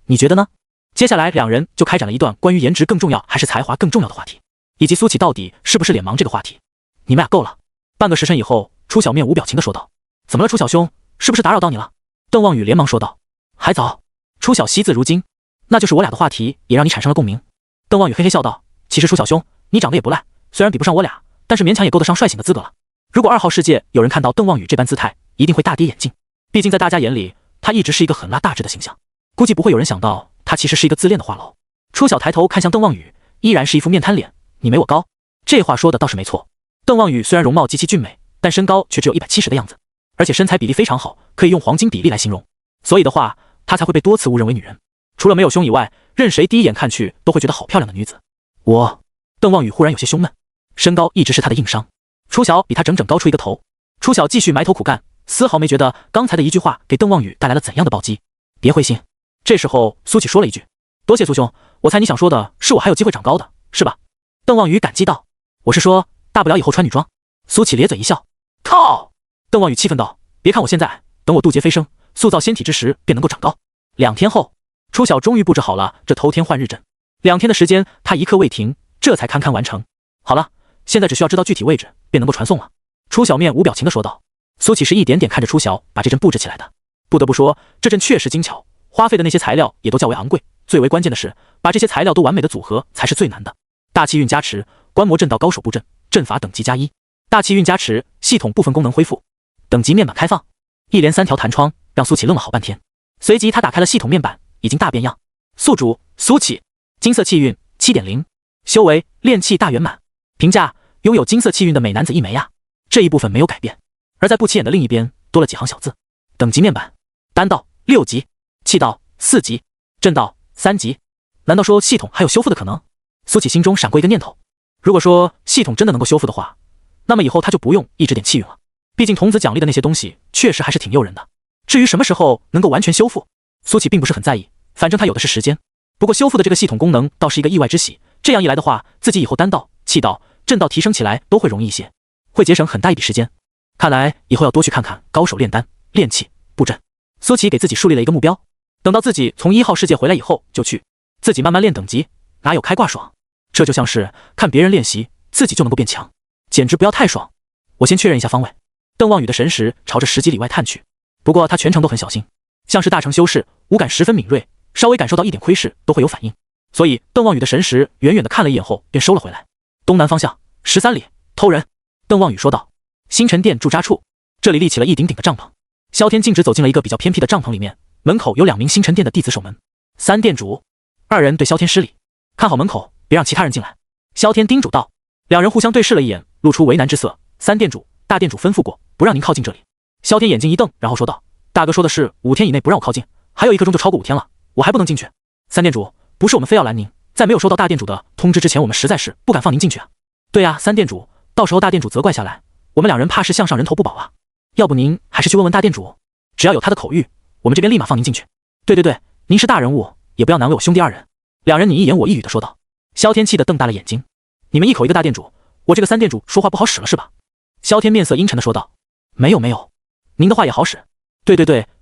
你觉得呢？接下来两人就开展了一段关于颜值更重要还是才华更重要的话题，以及苏启到底是不是脸盲这个话题。你们俩够了。半个时辰以后，楚小面无表情地说道：“怎么了，楚小兄？是不是打扰到你了？”邓望宇连忙说道：“还早。”楚小惜字如金：“那就是我俩的话题也让你产生了共鸣。”邓望宇嘿嘿笑道：“其实楚小兄，你长得也不赖，虽然比不上我俩，但是勉强也够得上帅醒的资格了。如果2号世界有人看到邓望宇这般姿态，一定会大跌眼镜。毕竟在大家眼里，他一直是一个很拉大只的形象，估计不会有人想到他其实是一个自恋的话痨。”楚小抬头看向邓望宇，依然是一副面瘫脸：“你没我高。”这话说的倒是没错。邓望宇虽然容貌极其俊美，但身高却只有170的样子，而且身材比例非常好，可以用黄金比例来形容。所以的话，他才会被多次误认为女人。除了没有胸以外，任谁第一眼看去都会觉得好漂亮的女子。邓望宇忽然有些胸闷，身高一直是他的硬伤。楚小比他整整高出一个头。楚小继续埋头苦干，丝毫没觉得刚才的一句话给邓望宇带来了怎样的暴击。别灰心。这时候苏启说了一句：“多谢苏兄，我猜你想说的是我还有机会长高的，是吧？”邓望宇感激道：“我是说，大不了以后穿女装。”苏启咧嘴一笑：“靠！”邓望宇气愤道：“别看我现在，等我渡劫飞升，塑造仙体之时便能够长高。”2天后，楚小终于布置好了这偷天换日阵。2天的时间，他一刻未停，这才堪堪完成。好了，现在只需要知道具体位置，便能够传送了。楚小面无表情地说道。苏启是一点点看着楚小把这阵布置起来的。不得不说，这阵确实精巧，花费的那些材料也都较为昂贵。最为关键的是，把这些材料都完美的组合才是最难的。大气运加持，观摩阵道高手布阵，阵法等级+1。大气运加持，系统部分功能恢复，等级面板开放。一连3条弹窗，让苏启愣了好半天。随即他打开了系统面板，已经大变样。宿主苏启，金色气运 7.0， 修为炼气大圆满。评价：拥有金色气运的美男子一枚呀。这一部分没有改变，而在不起眼的另一边多了几行小字。等级面板：丹道6级，气道4级，阵道3级。难道说系统还有修复的可能？苏启心中闪过一个念头，如果说系统真的能够修复的话，那么以后他就不用一直点气运了。毕竟童子奖励的那些东西确实还是挺诱人的。至于什么时候能够完全修复，苏启并不是很在意，反正他有的是时间。不过修复的这个系统功能倒是一个意外之喜，这样一来的话，自己以后丹道、气道、阵道提升起来都会容易一些，会节省很大一笔时间。看来以后要多去看看高手炼丹、炼气、布阵。苏启给自己树立了一个目标，等到自己从1号世界回来以后就去，自己慢慢练等级，哪有开挂爽？这就像是看别人练习，自己就能够变强，简直不要太爽。我先确认一下方位。邓望宇的神识朝着10几里外探去，不过他全程都很小心，像是大成修士，五感十分敏锐，稍微感受到一点窥视都会有反应，所以邓望宇的神识远远的看了一眼后便收了回来。东南方向13里，偷人。邓望宇说道。星辰殿驻扎处，这里立起了一顶顶的帐篷。萧天径直走进了一个比较偏僻的帐篷里面，门口有2名星辰殿的弟子守门。3殿主2人对萧天施礼，看好门口，别让其他人进来。萧天叮嘱道。2人互相对视了一眼，露出为难之色。3殿主，大殿主吩咐过，不让您靠近这里。萧天眼睛一瞪，然后说道：“大哥说的是5天以内不让我靠近，还有1刻钟就超过5天了，我还不能进去。3殿主，不是我们非要拦您，在没有收到大殿主的通知之前，我们实在是不敢放您进去啊。”“对呀，3殿主，到时候大殿主责怪下来，我们2人怕是项上人头不保啊。要不您还是去问问大殿主，只要有他的口谕，我们这边立马放您进去。”“对，您是大人物，也不要难为我兄弟2人。”2人你一言我一语的说道。萧天气得瞪大了眼睛：“你们一口一个大殿主，我这个3殿主说话不好使了是吧？”萧天面色阴沉的说道：“没有，您的话也好使。对，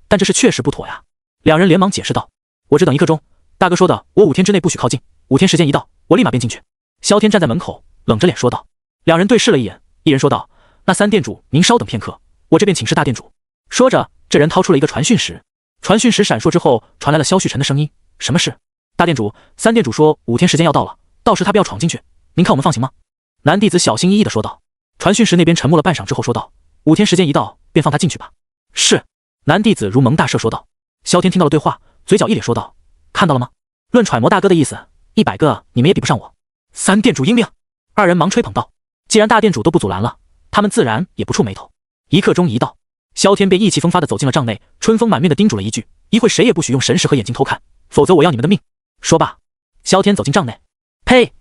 但这事确实不妥呀。”2人连忙解释道：“我只等1刻钟，大哥说的，我5天之内不许靠近，5天时间一到，我立马便进去。”萧天站在门口，冷着脸说道。2人对视了一眼，一人说道：“那3殿主，您稍等片刻，我这边请示大殿主。”说着，这人掏出了一个传讯石，传讯石闪烁之后，传来了萧旭晨的声音：“什么事？”“大殿主，3殿主说5天时间要到了，到时他便要闯进去，您看我们放行吗？”男弟子小心翼翼地说道。传讯石那边沉默了半晌之后说道：“5天时间一到，便放他进去吧。”“是。”男弟子如蒙大赦说道。萧天听到了对话，嘴角一咧说道：“看到了吗？论揣摩大哥的意思，100个你们也比不上我。”3殿主英明！2人忙吹捧道。既然大殿主都不阻拦了，他们自然也不触眉头。1刻钟一到，萧天便意气风发地走进了帐内，春风满面地叮嘱了一句：“一会谁也不许用神识和眼睛偷看，否则我要你们的命。”说罢，萧天走进帐内。呸！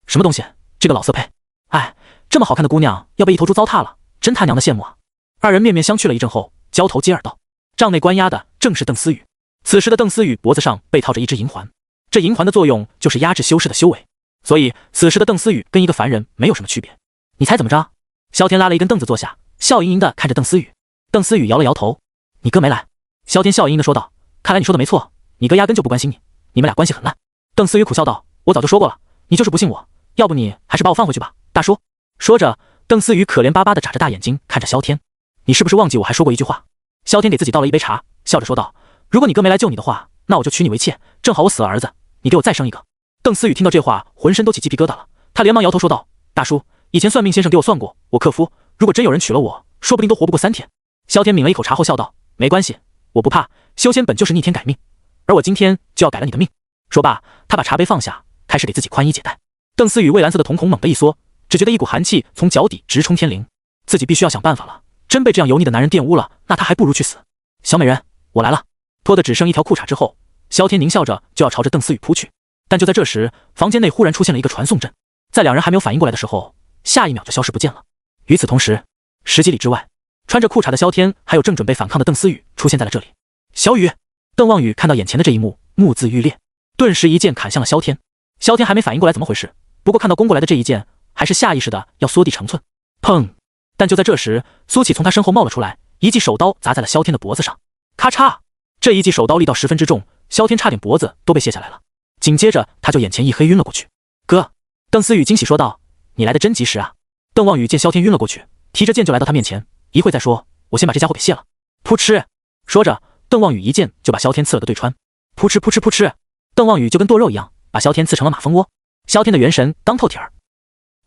什么东西？这个老色胚！哎，这么好看的姑娘要被一头猪糟蹋了，真他娘的羡慕啊！2人面面相觑了一阵后，交头接耳道。帐内关押的正是邓思雨。此时的邓思雨脖子上被套着一只银环，这银环的作用就是压制修士的修为，所以此时的邓思雨跟一个凡人没有什么区别。你猜怎么着？萧天拉了一根凳子坐下，笑盈盈地看着邓思雨。邓思雨摇了摇头：“你哥没来。”萧天笑盈盈地说道：“看来你说的没错，你哥压根就不关心你，你们俩关系很烂。”邓思雨苦笑道：“我早就说过了，你就是不信我，要不你还是把我放回去吧，大叔。”说着，邓思雨可怜巴巴地眨着大眼睛看着萧天：“你是不是忘记我还说过一句话？”萧天给自己倒了一杯茶，笑着说道：“如果你哥没来救你的话，那我就娶你为妾，正好我死了儿子，你给我再生一个。”邓思雨听到这话，浑身都起鸡皮疙瘩了，他连忙摇头说道：“大叔，以前算命先生给我算过，我克夫，如果真有人娶了我，说不定都活不过3天。”萧天抿了一口茶后笑道：“没关系，我不怕，修仙本就是逆天改命，而我今天就要改了你的命。”说罢，他把茶杯放下，开始给自己宽衣解带。邓思雨蔚蓝色的瞳孔猛地一缩，只觉得一股寒气从脚底直冲天灵，自己必须要想办法了。真被这样油腻的男人玷污了，那他还不如去死。小美人，我来了。脱得只剩一条裤衩之后，萧天狞笑着就要朝着邓思雨扑去。但就在这时，房间内忽然出现了一个传送阵，在两人还没有反应过来的时候，下一秒就消失不见了。与此同时，10几里之外，穿着裤衩的萧天还有正准备反抗的邓思雨出现在了这里。小雨，邓望雨看到眼前的这一幕，目眦欲裂，顿时一剑砍向了萧天。萧天还没反应过来怎么回事，不过看到攻过来的这一剑，还是下意识的要缩地成寸。砰！但就在这时，苏启从他身后冒了出来，一记手刀砸在了萧天的脖子上。咔嚓！这一记手刀力道十分之重，萧天差点脖子都被卸下来了。紧接着他就眼前一黑晕了过去。哥，邓思雨惊喜说道：“你来的真及时啊！”邓望雨见萧天晕了过去，提着剑就来到他面前，一会再说，我先把这家伙给卸了。噗嗤！说着，邓望雨一剑就把萧天刺了个对穿。噗嗤噗嗤噗嗤！邓望雨就跟剁肉一样，把萧天刺成了马蜂窝。萧天的元神刚透体儿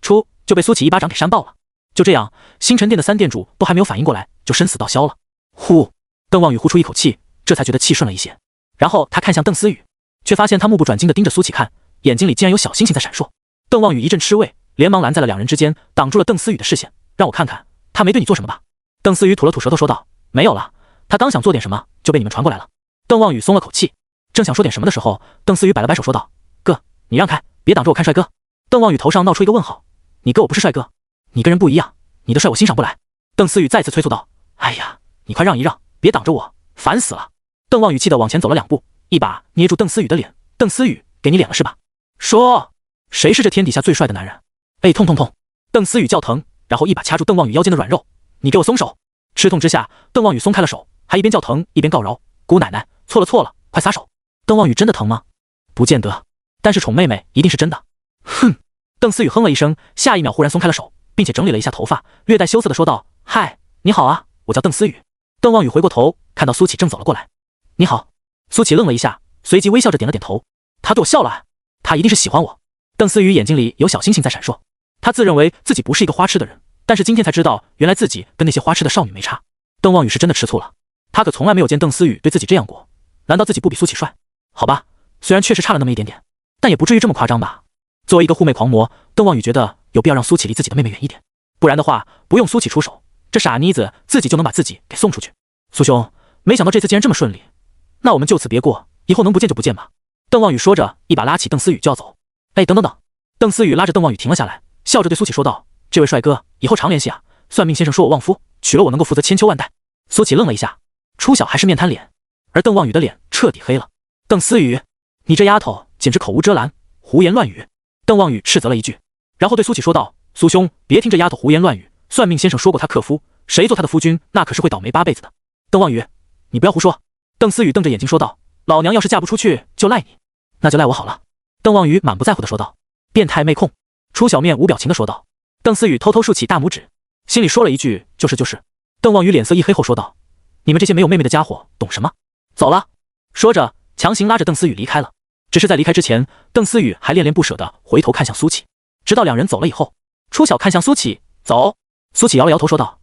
出，就被苏启一巴掌给扇爆了。就这样，星辰殿的3店主都还没有反应过来，就生死道消了。呼！邓望雨呼出一口气，这才觉得气顺了一些。然后他看向邓思雨，却发现他目不转睛地盯着苏启看，眼睛里竟然有小星星在闪烁。邓望雨一阵吃味，连忙拦在了两人之间，挡住了邓思雨的视线。让我看看，他没对你做什么吧？邓思雨吐了吐舌头说道：“没有了，他刚想做点什么，就被你们传过来了。”邓望雨松了口气，正想说点什么的时候，邓思雨摆了摆手说道：“哥，你让开，别挡着我看帅哥。”邓望雨头上闹出一个问号：“你哥我不是帅哥，你跟人不一样，你的帅我欣赏不来。”邓思雨再次催促道：“哎呀，你快让一让，别挡着我，烦死了。”邓望雨气得往前走了2步，一把捏住邓思雨的脸：“邓思雨，给你脸了是吧？说，谁是这天底下最帅的男人？”哎，痛痛痛！邓思雨叫疼，然后一把掐住邓望雨腰间的软肉：“你给我松手！”吃痛之下，邓望雨松开了手，还一边叫疼一边告饶：“姑奶奶，错了错了，快撒手！”邓望雨真的疼吗？不见得，但是宠妹妹一定是真的。哼！邓思雨哼了一声，下一秒忽然松开了手，并且整理了一下头发，略带羞涩的说道：“嗨，你好啊，我叫邓思雨。”邓望雨回过头，看到苏启正走了过来。“你好。”苏启愣了一下，随即微笑着点了点头。他对我笑了啊，他一定是喜欢我。邓思雨眼睛里有小星星在闪烁，他自认为自己不是一个花痴的人，但是今天才知道，原来自己跟那些花痴的少女没差。邓望雨是真的吃醋了，他可从来没有见邓思雨对自己这样过。难道自己不比苏启帅？好吧，虽然确实差了那么一点点，但也不至于这么夸张吧。作为一个护妹狂魔，邓望雨觉得有必要让苏启离自己的妹妹远一点，不然的话，不用苏启出手，这傻妮子自己就能把自己给送出去。苏兄，没想到这次竟然这么顺利，那我们就此别过，以后能不见就不见吧。邓望雨说着，一把拉起邓思雨就要走。哎，等等等！邓思雨拉着邓望雨停了下来，笑着对苏启说道：“这位帅哥，以后常联系啊。算命先生说我旺夫，娶了我能够福泽千秋万代。”苏启愣了一下，初小还是面瘫脸，而邓望雨的脸彻底黑了。邓思雨，你这丫头简直口无遮拦，胡言乱语！邓望雨斥责了一句，然后对苏启说道：“苏兄，别听这丫头胡言乱语，算命先生说过他克夫，谁做他的夫君，那可是会倒霉8辈子的。”邓望雨，你不要胡说！邓思雨瞪着眼睛说道：“老娘要是嫁不出去，就赖你，那就赖我好了。”邓望雨满不在乎的说道：“变态妹控！”初小面无表情的说道。邓思雨偷偷竖起大拇指，心里说了一句：“就是就是。”邓望雨脸色一黑后说道：“你们这些没有妹妹的家伙懂什么？走了！”说着，强行拉着邓思雨离开了。只是在离开之前，邓思雨还恋恋不舍地回头看向苏启，直到两人走了以后，初晓看向苏启：“走。”苏启摇了摇头说道：“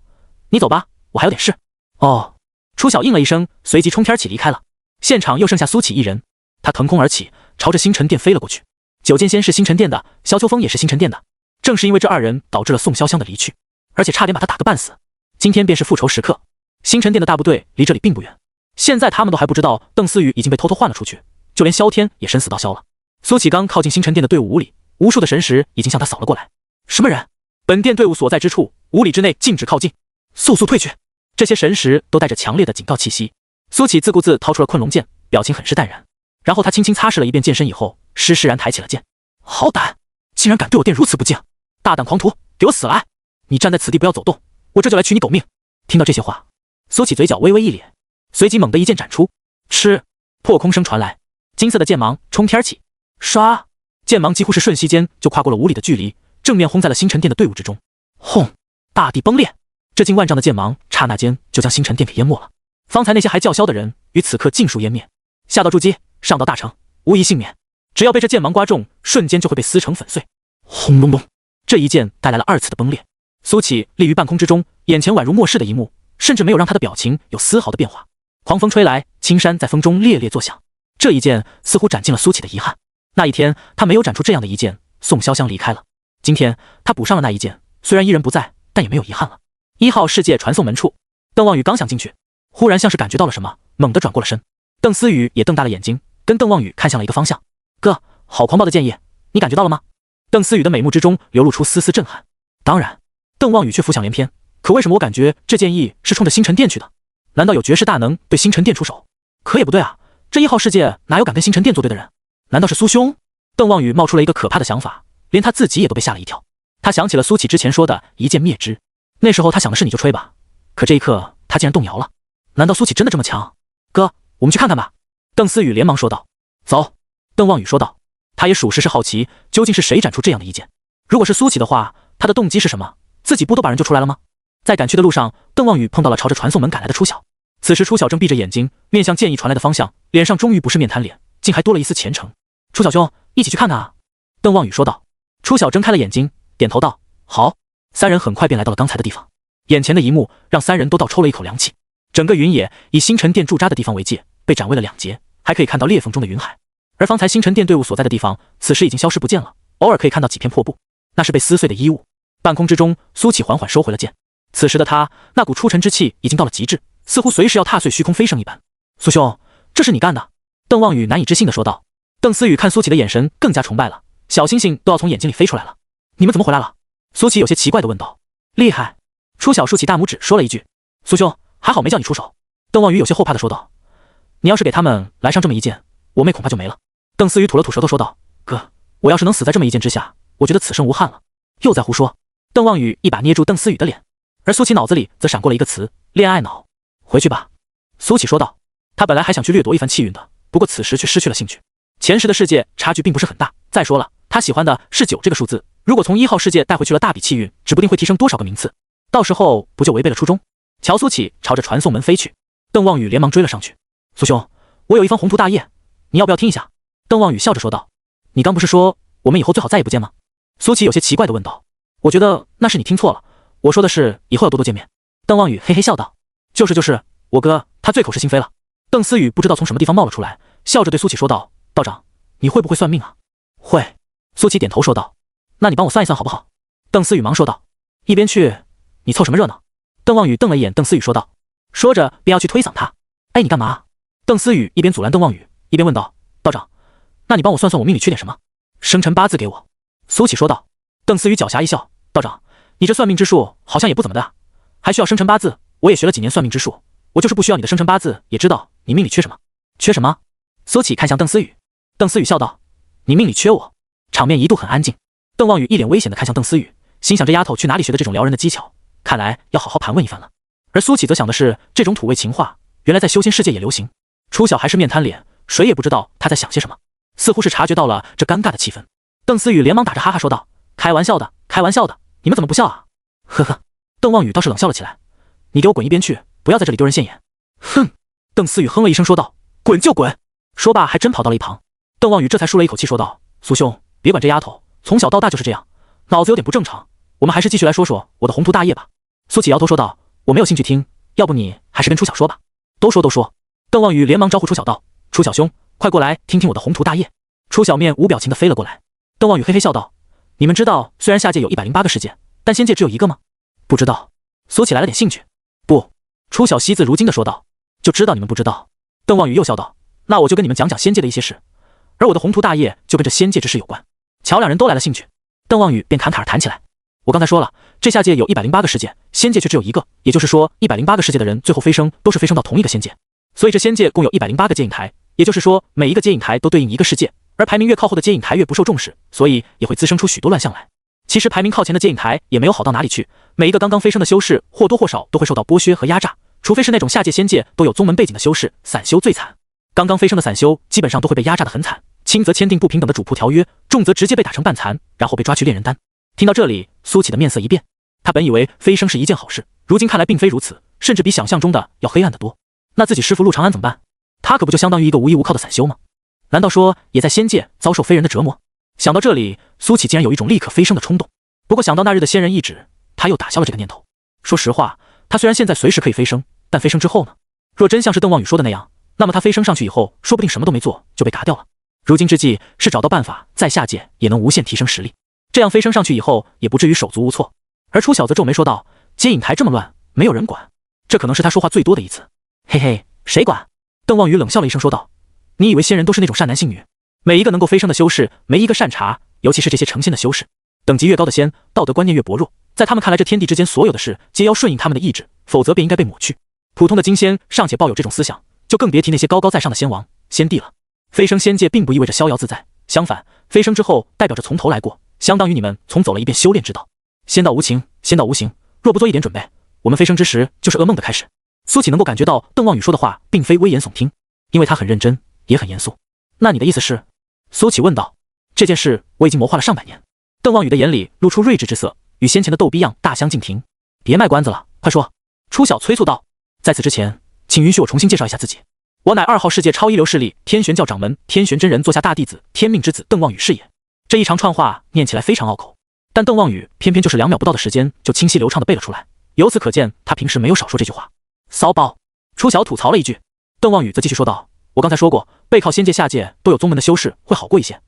你走吧，我还有点事。”哦。初晓应了一声，随即冲天起离开了。现场又剩下苏启一人，他腾空而起，朝着星辰殿飞了过去。九剑仙是星辰殿的，萧秋风也是星辰殿的，正是因为这2人导致了宋潇湘的离去，而且差点把他打个半死。今天便是复仇时刻，星辰殿的大部队离这里并不远，现在他们都还不知道邓思雨已经被偷偷换了出去，就连萧天也生死道消了。苏启刚靠近星辰殿的队伍5里，无数的神识已经向他扫了过来。什么人？本殿队伍所在之处5里之内禁止靠近，速速退去！这些神识都带着强烈的警告气息。苏启自顾自掏出了困龙剑，表情很是淡然。然后他轻轻擦拭了一遍剑身以后，施施然抬起了剑。好胆，竟然敢对我殿如此不敬！大胆狂徒，给我死来！你站在此地不要走动，我这就来取你狗命！听到这些话，苏启嘴角微微一咧，随即猛地一剑斩出，嗤！破空声传来，金色的剑芒冲天起。唰，剑芒几乎是瞬息间就跨过了5里的距离，正面轰在了星辰殿的队伍之中。轰！大地崩裂，这近万丈的剑芒刹那间就将星辰殿给淹没了。方才那些还叫嚣的人于此刻尽数湮灭，下到筑基，上到大成，无一幸免。只要被这剑芒刮中，瞬间就会被撕成粉碎。轰隆隆！这一剑带来了2次的崩裂。苏起立于半空之中，眼前宛如末世的一幕，甚至没有让他的表情有丝毫的变化。狂风吹来，青山在风中猎猎作响。这一剑似乎斩尽了苏起的遗憾。那一天他没有斩出这样的一剑，宋潇湘离开了。今天他补上了那一剑，虽然伊人不在，但也没有遗憾了。1号世界传送门处，邓望宇刚想进去，忽然像是感觉到了什么，猛地转过了身。邓思雨也瞪大了眼睛，跟邓望宇看向了一个方向。哥，好狂暴的剑意，你感觉到了吗？邓思雨的美目之中流露出丝丝震撼。当然，邓望宇却浮想联翩，可为什么我感觉这剑意是冲着星辰殿去的？难道有绝世大能对星辰殿出手？可也不对啊，这1号世界哪有敢跟星辰殿作对的人？难道是苏兄？邓望宇冒出了一个可怕的想法，连他自己也都被吓了一跳。他想起了苏起之前说的一剑灭之，那时候他想的是你就吹吧，可这一刻他竟然动摇了。难道苏起真的这么强？哥，我们去看看吧。邓思雨连忙说道。走。邓望宇说道。他也属实是好奇，究竟是谁斩出这样的一剑？如果是苏起的话，他的动机是什么？自己不都把人救出来了吗？在赶去的路上，邓望宇碰到了朝着传送门赶来的初晓。此时初晓正闭着眼睛，面向剑意传来的方向，脸上终于不是面瘫脸，竟还多了一丝虔诚。初晓兄，一起去看看啊。邓望宇说道。初晓睁开了眼睛，点头道：好。三人很快便来到了刚才的地方。眼前的一幕让三人都倒抽了一口凉气。整个云野以星辰殿驻扎的地方为界，被斩为了2截，还可以看到裂缝中的云海。而方才星辰殿队伍所在的地方，此时已经消失不见了，偶尔可以看到几片破布，那是被撕碎的衣物。半空之中，苏起缓缓收回了剑。此时的他，那股出尘之气已经到了极致，似乎随时要踏碎虚空飞升一般。苏兄，这是你干的？邓望宇难以置信地说道。邓思雨看苏起的眼神更加崇拜了，小星星都要从眼睛里飞出来了。你们怎么回来了？苏起有些奇怪地问道。厉害。初晓竖起大拇指说了一句。苏兄，还好没叫你出手。邓望宇有些后怕地说道。你要是给他们来上这么一剑，我妹恐怕就没了。邓思雨吐了吐舌头说道。哥，我要是能死在这么一剑之下，我觉得此生无憾了。又在胡说。邓望宇一把捏住邓思雨的脸，而苏起脑子里则闪过了一个词：恋爱脑。回去吧。苏起说道。他本来还想去掠夺一番气运的，不过此时却失去了兴趣。前世的世界差距并不是很大，再说了，他喜欢的是9这个数字，如果从1号世界带回去了大笔气运，指不定会提升多少个名次，到时候不就违背了初衷？乔苏起朝着传送门飞去，邓望宇连忙追了上去。苏兄，我有一方宏图大业，你要不要听一下？邓望宇笑着说道。你刚不是说我们以后最好再也不见吗？苏起有些奇怪地问道。我觉得那是你听错了，我说的是以后要多多见面。邓望宇嘿嘿笑道。就是，我哥他最口是心非了。邓思雨不知道从什么地方冒了出来，笑着对苏起说道。道长，你会不会算命啊？会。苏起点头说道。那你帮我算一算好不好？邓思雨忙说道。一边去，你凑什么热闹？邓望宇瞪了一眼邓思雨说道。说着便要去推搡他。哎，你干嘛？邓思雨一边阻拦邓望宇，一边问道。道长，那你帮我算算我命里缺点什么？生辰八字给我。苏起说道。邓思雨狡黠一笑。道长，你这算命之术好像也不怎么的，还需要生辰八字？我也学了几年算命之术，我就是不需要你的生辰八字，也知道你命里缺什么。缺什么？苏起看向邓思雨。邓思雨笑道。你命里缺我。场面一度很安静。邓望宇一脸危险地看向邓思雨，心想这丫头去哪里学的这种撩人的技巧，看来要好好盘问一番了。而苏起则想的是，这种土味情话原来在修仙世界也流行。初晓还是面瘫脸，谁也不知道他在想些什么，似乎是察觉到了这尴尬的气氛。邓思雨连忙打着哈哈说道。开玩笑的，开玩笑的，你们怎么不笑啊？呵呵。邓望宇倒是冷笑了起来。你给我滚一边去，不要在这里丢人现眼。哼。邓思雨哼了一声说道。滚就滚。说罢还真跑到了一旁。邓望宇这才舒了一口气说道。苏兄，别管这丫头，从小到大就是这样，脑子有点不正常，我们还是继续来说说我的宏图大业吧。苏起摇头说道。我没有兴趣听，要不你还是跟初晓说吧。都说都说。邓望宇连忙招呼初晓道。初晓兄，快过来听听我的宏图大业。初晓面无表情地飞了过来。邓望宇嘿嘿笑道。你们知道虽然下界有108个世界，但仙界只有一个吗？不知道。苏起来了点兴趣。不。初晓惜字如金地说道。就知道你们不知道。邓望宇又笑道。那我就跟你们讲讲仙界的一些事，而我的宏图大业就跟这仙界之事有关。瞧两人都来了兴趣，邓望宇便侃侃而谈起来。我刚才说了，这下界有108个世界，仙界却只有一个，也就是说108个世界的人最后飞升都是飞升到同一个仙界，所以这仙界共有108个接引台，也就是说每一个接引台都对应一个世界，而排名越靠后的接引台越不受重视，所以也会滋生出许多乱象来。其实排名靠前的接引台也没有好到哪里去，每一个刚刚飞升的修士或多或少都会受到剥削和压榨，除非是那种下界仙界都有宗门背景的修士，散修最惨。刚刚飞升的散修基本上都会被压榨得很惨，轻则签订不平等的主仆条约，重则直接被打成半残，然后被抓去炼人丹。听到这里，苏启的面色一变。他本以为飞升是一件好事，如今看来并非如此，甚至比想象中的要黑暗得多。那自己师父陆长安怎么办？他可不就相当于一个无依无靠的散修吗？难道说也在仙界遭受非人的折磨？想到这里，苏启竟然有一种立刻飞升的冲动。不过想到那日的仙人一指，他又打消了这个念头。说实话，他虽然现在随时可以飞升，但飞升之后呢？若真像是邓望宇说的那样，那么他飞升上去以后，说不定什么都没做就被嘎掉了。如今之计是找到办法在下界也能无限提升实力，这样飞升上去以后也不至于手足无措。而初晓则皱眉说道：“接引台这么乱，没有人管，这可能是他说话最多的一次。”嘿嘿，谁管？邓望宇冷笑了一声说道：“你以为仙人都是那种善男信女？每一个能够飞升的修士，没一个善茬，尤其是这些成仙的修士，等级越高的仙，道德观念越薄弱，在他们看来，这天地之间所有的事皆要顺应他们的意志，否则便应该被抹去。普通的金仙尚且抱有这种思想，就更别提那些高高在上的仙王、仙帝了。飞升仙界并不意味着逍遥自在，相反，飞升之后代表着从头来过，相当于你们重走了一遍修炼之道。仙道无情，仙道无形，若不做一点准备，我们飞升之时就是噩梦的开始。”苏启能够感觉到邓望宇说的话并非危言耸听，因为他很认真，也很严肃。那你的意思是？苏启问道。这件事我已经谋划了上百年。邓望宇的眼里露出睿智之色，与先前的逗逼样大相径庭。别卖关子了，快说！初晓催促道。在此之前，请允许我重新介绍一下自己。我乃2号世界超一流势力天玄教掌门天玄真人座下大弟子天命之子邓望宇是也。这一长串话念起来非常拗口，但邓望宇偏偏就是2秒不到的时间就清晰流畅地背了出来。由此可见，他平时没有少说这句话。骚包！初晓吐槽了一句。邓望宇则继续说道：“我刚才说过，背靠仙界下界都有宗门的修士会好过一些，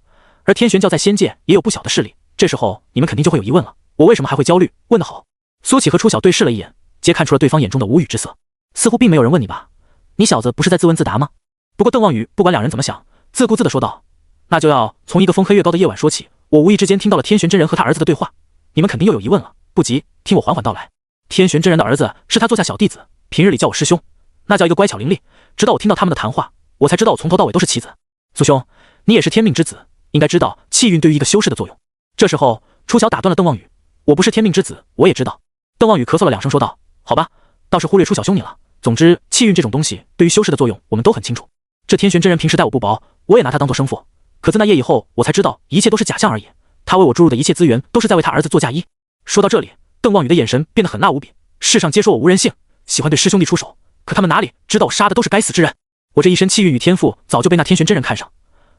而天玄教在仙界也有不小的势力。这时候你们肯定就会有疑问了，我为什么还会焦虑？问得好。”苏启和初晓对视了一眼，皆看出了对方眼中的无语之色。似乎并没有人问你吧？你小子不是在自问自答吗？不过邓望宇不管两人怎么想，自顾自地说道：“那就要从一个风黑月高的夜晚说起。我无意之间听到了天玄真人和他儿子的对话，你们肯定又有疑问了。不急，听我缓缓道来。天玄真人的儿子是他座下小弟子，平日里叫我师兄，那叫一个乖巧伶俐。直到我听到他们的谈话，我才知道我从头到尾都是棋子。苏兄，你也是天命之子，应该知道气运对于一个修士的作用。”这时候，初晓打断了邓望宇：“我不是天命之子，我也知道。”邓望宇咳嗽了2声说道：“好吧，倒是忽略初晓兄你了。总之，气运这种东西对于修士的作用，我们都很清楚。这天玄真人平时待我不薄，我也拿他当做生父。可自那夜以后，我才知道一切都是假象而已。他为我注入的一切资源，都是在为他儿子做嫁衣。”说到这里，邓望宇的眼神变得狠辣无比。世上皆说我无人性，喜欢对师兄弟出手，可他们哪里知道我杀的都是该死之人。我这一身气运与天赋早就被那天玄真人看上，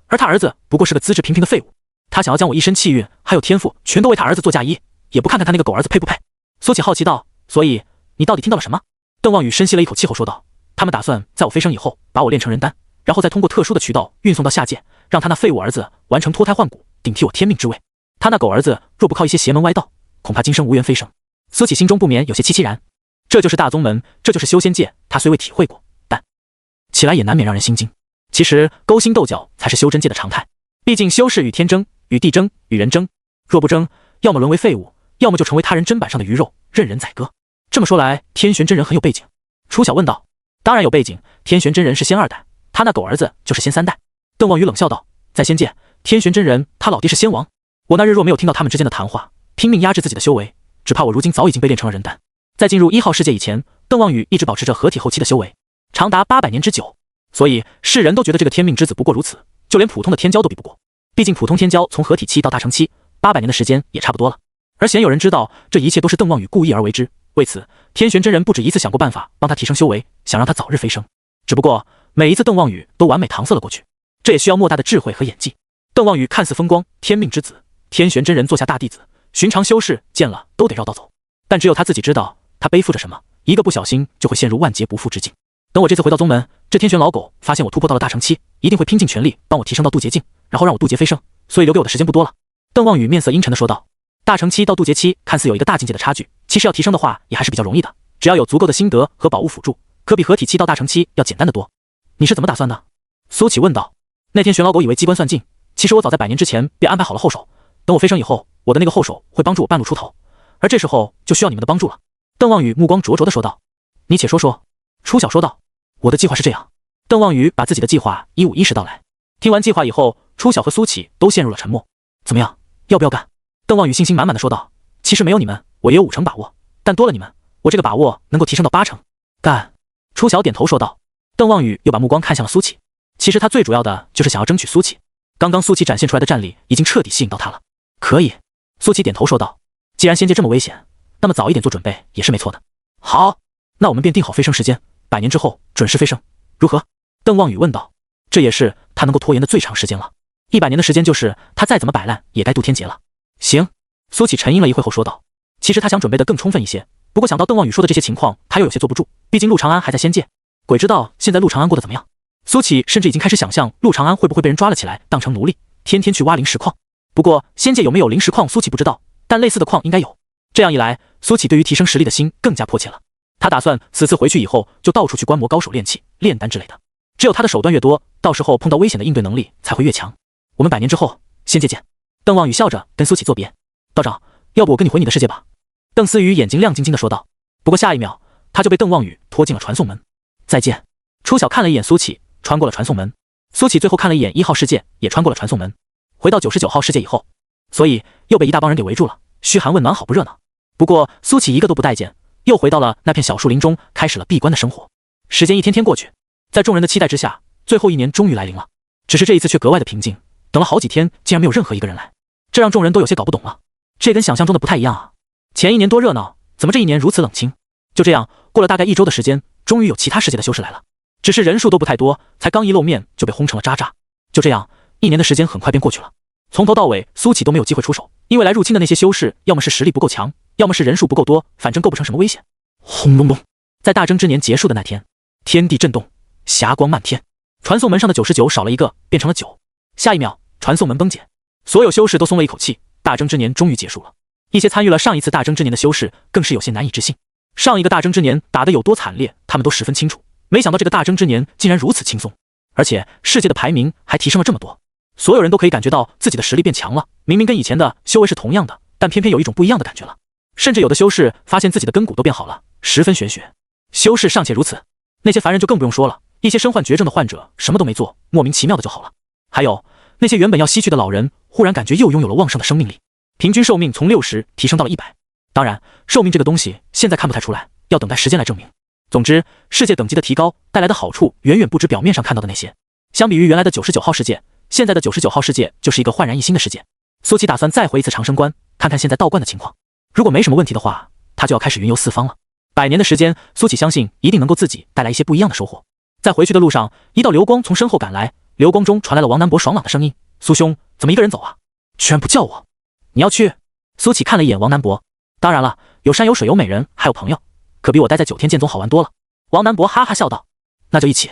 而他儿子不过是个资质平平的废物。他想要将我一身气运还有天赋全都为他儿子做嫁衣，也不看看他那个狗儿子配不配。苏启好奇道：“所以你到底听到了什么？”邓望宇深吸了一口气后说道：“他们打算在我飞升以后把我炼成人丹，然后再通过特殊的渠道运送到下界，让他那废物儿子完成脱胎换骨，顶替我天命之位。他那狗儿子若不靠一些邪门歪道，恐怕今生无缘飞升。”苏启心中不免有些凄凄然。这就是大宗门，这就是修仙界，他虽未体会过，但起来也难免让人心惊。其实勾心斗角才是修真界的常态，毕竟修士与天争，与地争，与人争，若不争，要么沦为废物，要么就成为他人砧板上的鱼肉，任人宰割。这么说来，天玄真人很有背景。初晓问道：“当然有背景，天玄真人是仙2代，他那狗儿子就是仙3代。”邓望宇冷笑道：“在仙界，天玄真人他老爹是仙王，我那日若没有听到他们之间的谈话，拼命压制自己的修为，只怕我如今早已经被炼成了人丹。”在进入1号世界以前，邓望宇一直保持着合体后期的修为，长达800年之久，所以世人都觉得这个天命之子不过如此，就连普通的天骄都比不过。毕竟普通天骄从合体期到大成期，800年的时间也差不多了。而鲜有人知道这一切都是邓望宇故意而为之，为此天玄真人不止一次想过办法帮他提升修为，想让他早日飞升。只不过每一次邓望宇都完美搪塞了过去，这也需要莫大的智慧和演技。邓望宇看似风光，天命之子，天玄真人座下大弟子，寻常修士见了都得绕道走，但只有他自己知道他背负着什么，一个不小心就会陷入万劫不复之境。等我这次回到宗门，这天玄老狗发现我突破到了大成期，一定会拼尽全力帮我提升到渡劫境，然后让我渡劫飞升，所以留给我的时间不多了。邓望宇面色阴沉地说道：“大成期到渡劫期看似有一个大境界的差距，其实要提升的话也还是比较容易的，只要有足够的心得和宝物辅助，可比合体期到大成期要简单得多。你是怎么打算的？”苏启问道。那天玄老狗以为机关算尽，其实我早在100年之前便安排好了后手，等我飞升以后，我的那个后手会帮助我半路出头，而这时候就需要你们的帮助了。邓望宇目光灼灼地说道。你且说说。初晓说道。我的计划是这样。邓望宇把自己的计划一五一十道来。听完计划以后，初晓和苏启都陷入了沉默。怎么样，要不要干？邓望宇信心满满地说道。其实没有你们，我也有5成把握，但多了你们，我这个把握能够提升到8成。干！初晓点头说道。邓望宇又把目光看向了苏启，其实他最主要的就是想要争取苏启。刚刚苏琪展现出来的战力已经彻底吸引到他了。可以，苏琪点头说道。既然仙界这么危险，那么早一点做准备也是没错的。好，那我们便定好飞升时间，100年之后准时飞升，如何？邓望宇问道。这也是他能够拖延的最长时间了。100年的时间就是他再怎么摆烂也该渡天劫了。行，苏琪沉吟了一会后说道。其实他想准备的更充分一些，不过想到邓望宇说的这些情况，他又有些坐不住。毕竟陆长安还在仙界，鬼知道现在陆长安过得怎么样。苏琪甚至已经开始想象陆长安会不会被人抓了起来，当成奴隶，天天去挖灵石矿。不过仙界有没有灵石矿，苏琪不知道，但类似的矿应该有。这样一来，苏琪对于提升实力的心更加迫切了。他打算此次回去以后就到处去观摩高手练气、炼丹之类的。只有他的手段越多，到时候碰到危险的应对能力才会越强。我们100年之后仙界见。邓望宇笑着跟苏琪作别。道长，要不我跟你回你的世界吧？邓思雨眼睛亮晶晶地说道。不过下一秒，他就被邓望宇拖进了传送门。再见。初晓看了一眼苏琪，穿过了传送门。苏琪最后看了一眼1号世界，也穿过了传送门。回到99号世界以后，所以又被一大帮人给围住了，嘘寒问暖，好不热闹。不过苏琪一个都不待见，又回到了那片小树林中，开始了闭关的生活。时间一天天过去，在众人的期待之下，最后1年终于来临了。只是这一次却格外的平静，等了好几天，竟然没有任何一个人来，这让众人都有些搞不懂了。这跟想象中的不太一样啊！前1年多热闹，怎么这1年如此冷清？就这样过了大概1周的时间，终于有其他世界的修士来了，只是人数都不太多，才刚一露面就被轰成了渣渣。就这样1年的时间很快便过去了，从头到尾苏琪都没有机会出手，因为来入侵的那些修士要么是实力不够强，要么是人数不够多，反正构不成什么危险。轰隆隆，在大征之年结束的那天，天地震动，霞光漫天，传送门上的99少了一个，变成了9。下一秒，传送门崩解，所有修士都松了一口气，大征之年终于结束了。一些参与了上一次大征之年的修士更是有些难以置信，上一个大征之年打得有多惨烈，他们都十分清楚，没想到这个大征之年竟然如此轻松，而且世界的排名还提升了这么多。所有人都可以感觉到自己的实力变强了，明明跟以前的修为是同样的，但偏偏有一种不一样的感觉了。甚至有的修士发现自己的根骨都变好了，十分玄学。修士尚且如此，那些凡人就更不用说了，一些身患绝症的患者什么都没做，莫名其妙的就好了。还有那些原本要西去的老人，忽然感觉又拥有了旺盛的生命力，平均寿命从60提升到了100。当然，寿命这个东西现在看不太出来，要等待时间来证明。总之，世界等级的提高带来的好处远远不止表面上看到的那些。相比于原来的99号世界，现在的99号世界就是一个焕然一新的世界。苏琪打算再回一次长生关，看看现在道观的情况。如果没什么问题的话，他就要开始云游四方了。100年的时间，苏琪相信一定能够自己带来一些不一样的收获。在回去的路上，一道流光从身后赶来，流光中传来了王南博爽朗的声音：“苏兄，怎么一个人走啊？居然不叫我！你要去？”苏琪看了一眼王南博，当然了，有山有水有美人，还有朋友，可比我待在9天剑宗好玩多了。王南博哈哈笑道：“那就一起。”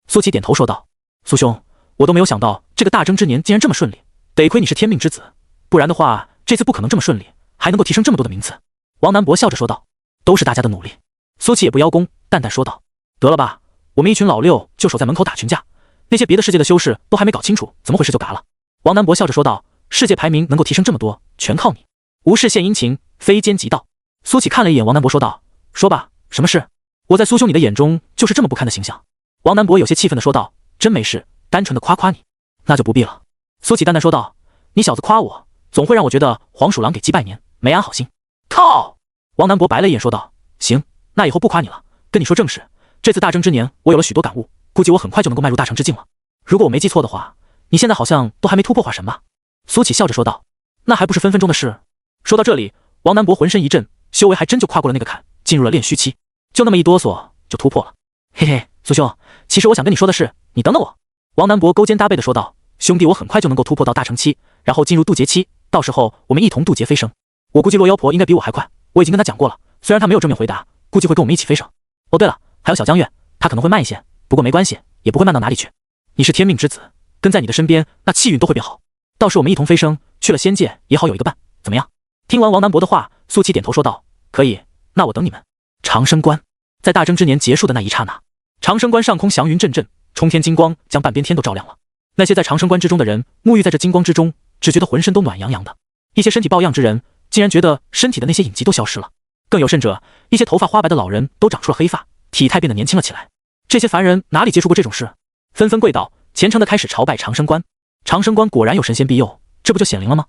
苏琪点头说道：“苏兄，我都没有想到这个大征之年竟然这么顺利，得亏你是天命之子，不然的话，这次不可能这么顺利，还能够提升这么多的名次。”王南博笑着说道：“都是大家的努力。”苏琪也不邀功，淡淡说道：“得了吧，我们一群老六就守在门口打群架，那些别的世界的修士都还没搞清楚怎么回事就嘎了。”王南博笑着说道：“世界排名能够提升这么多，全靠你。无事献殷勤，非奸即盗。”苏琪看了一眼王南博说道：“说吧，什么事？我在苏兄你的眼中就是这么不堪的形象。”王南博有些气愤地说道：“真没事，单纯的夸夸你。”那就不必了。苏琪淡淡说道：“你小子夸我，总会让我觉得黄鼠狼给鸡拜年，没安好心。”靠！王南博白了一眼说道：“行，那以后不夸你了，跟你说正事。这次大征之年，我有了许多感悟，估计我很快就能够迈入大成之境了。如果我没记错的话，你现在好像都还没突破化神吧？”苏琪笑着说道：“那还不是分分钟的事。”说到这里，王南博浑身一震，修为还真就跨过了那个坎，进入了炼虚期，就那么一哆嗦就突破了。嘿嘿，苏兄，其实我想跟你说的是，你等等我。王南博勾肩搭背的说道：“兄弟，我很快就能够突破到大成期，然后进入渡劫期，到时候我们一同渡劫飞升。我估计洛妖婆应该比我还快，我已经跟她讲过了，虽然她没有正面回答，估计会跟我们一起飞升。哦，对了，还有小江月，她可能会慢一些，不过没关系，也不会慢到哪里去。你是天命之子，跟在你的身边，那气运都会变好。到时我们一同飞升，去了仙界也好有一个伴，怎么样？”听完王南博的话，苏琪点头说道：“可以，那我等你们。”长生关在大征之年结束的那一刹那，长生关上空祥云阵阵，冲天金光将半边天都照亮了。那些在长生关之中的人，沐浴在这金光之中，只觉得浑身都暖洋洋的。一些身体抱恙之人，竟然觉得身体的那些隐疾都消失了。更有甚者，一些头发花白的老人都长出了黑发，体态变得年轻了起来。这些凡人哪里接触过这种事，纷纷跪倒，虔诚地开始朝拜长生关。长生关果然有神仙庇佑，这不就显灵了吗？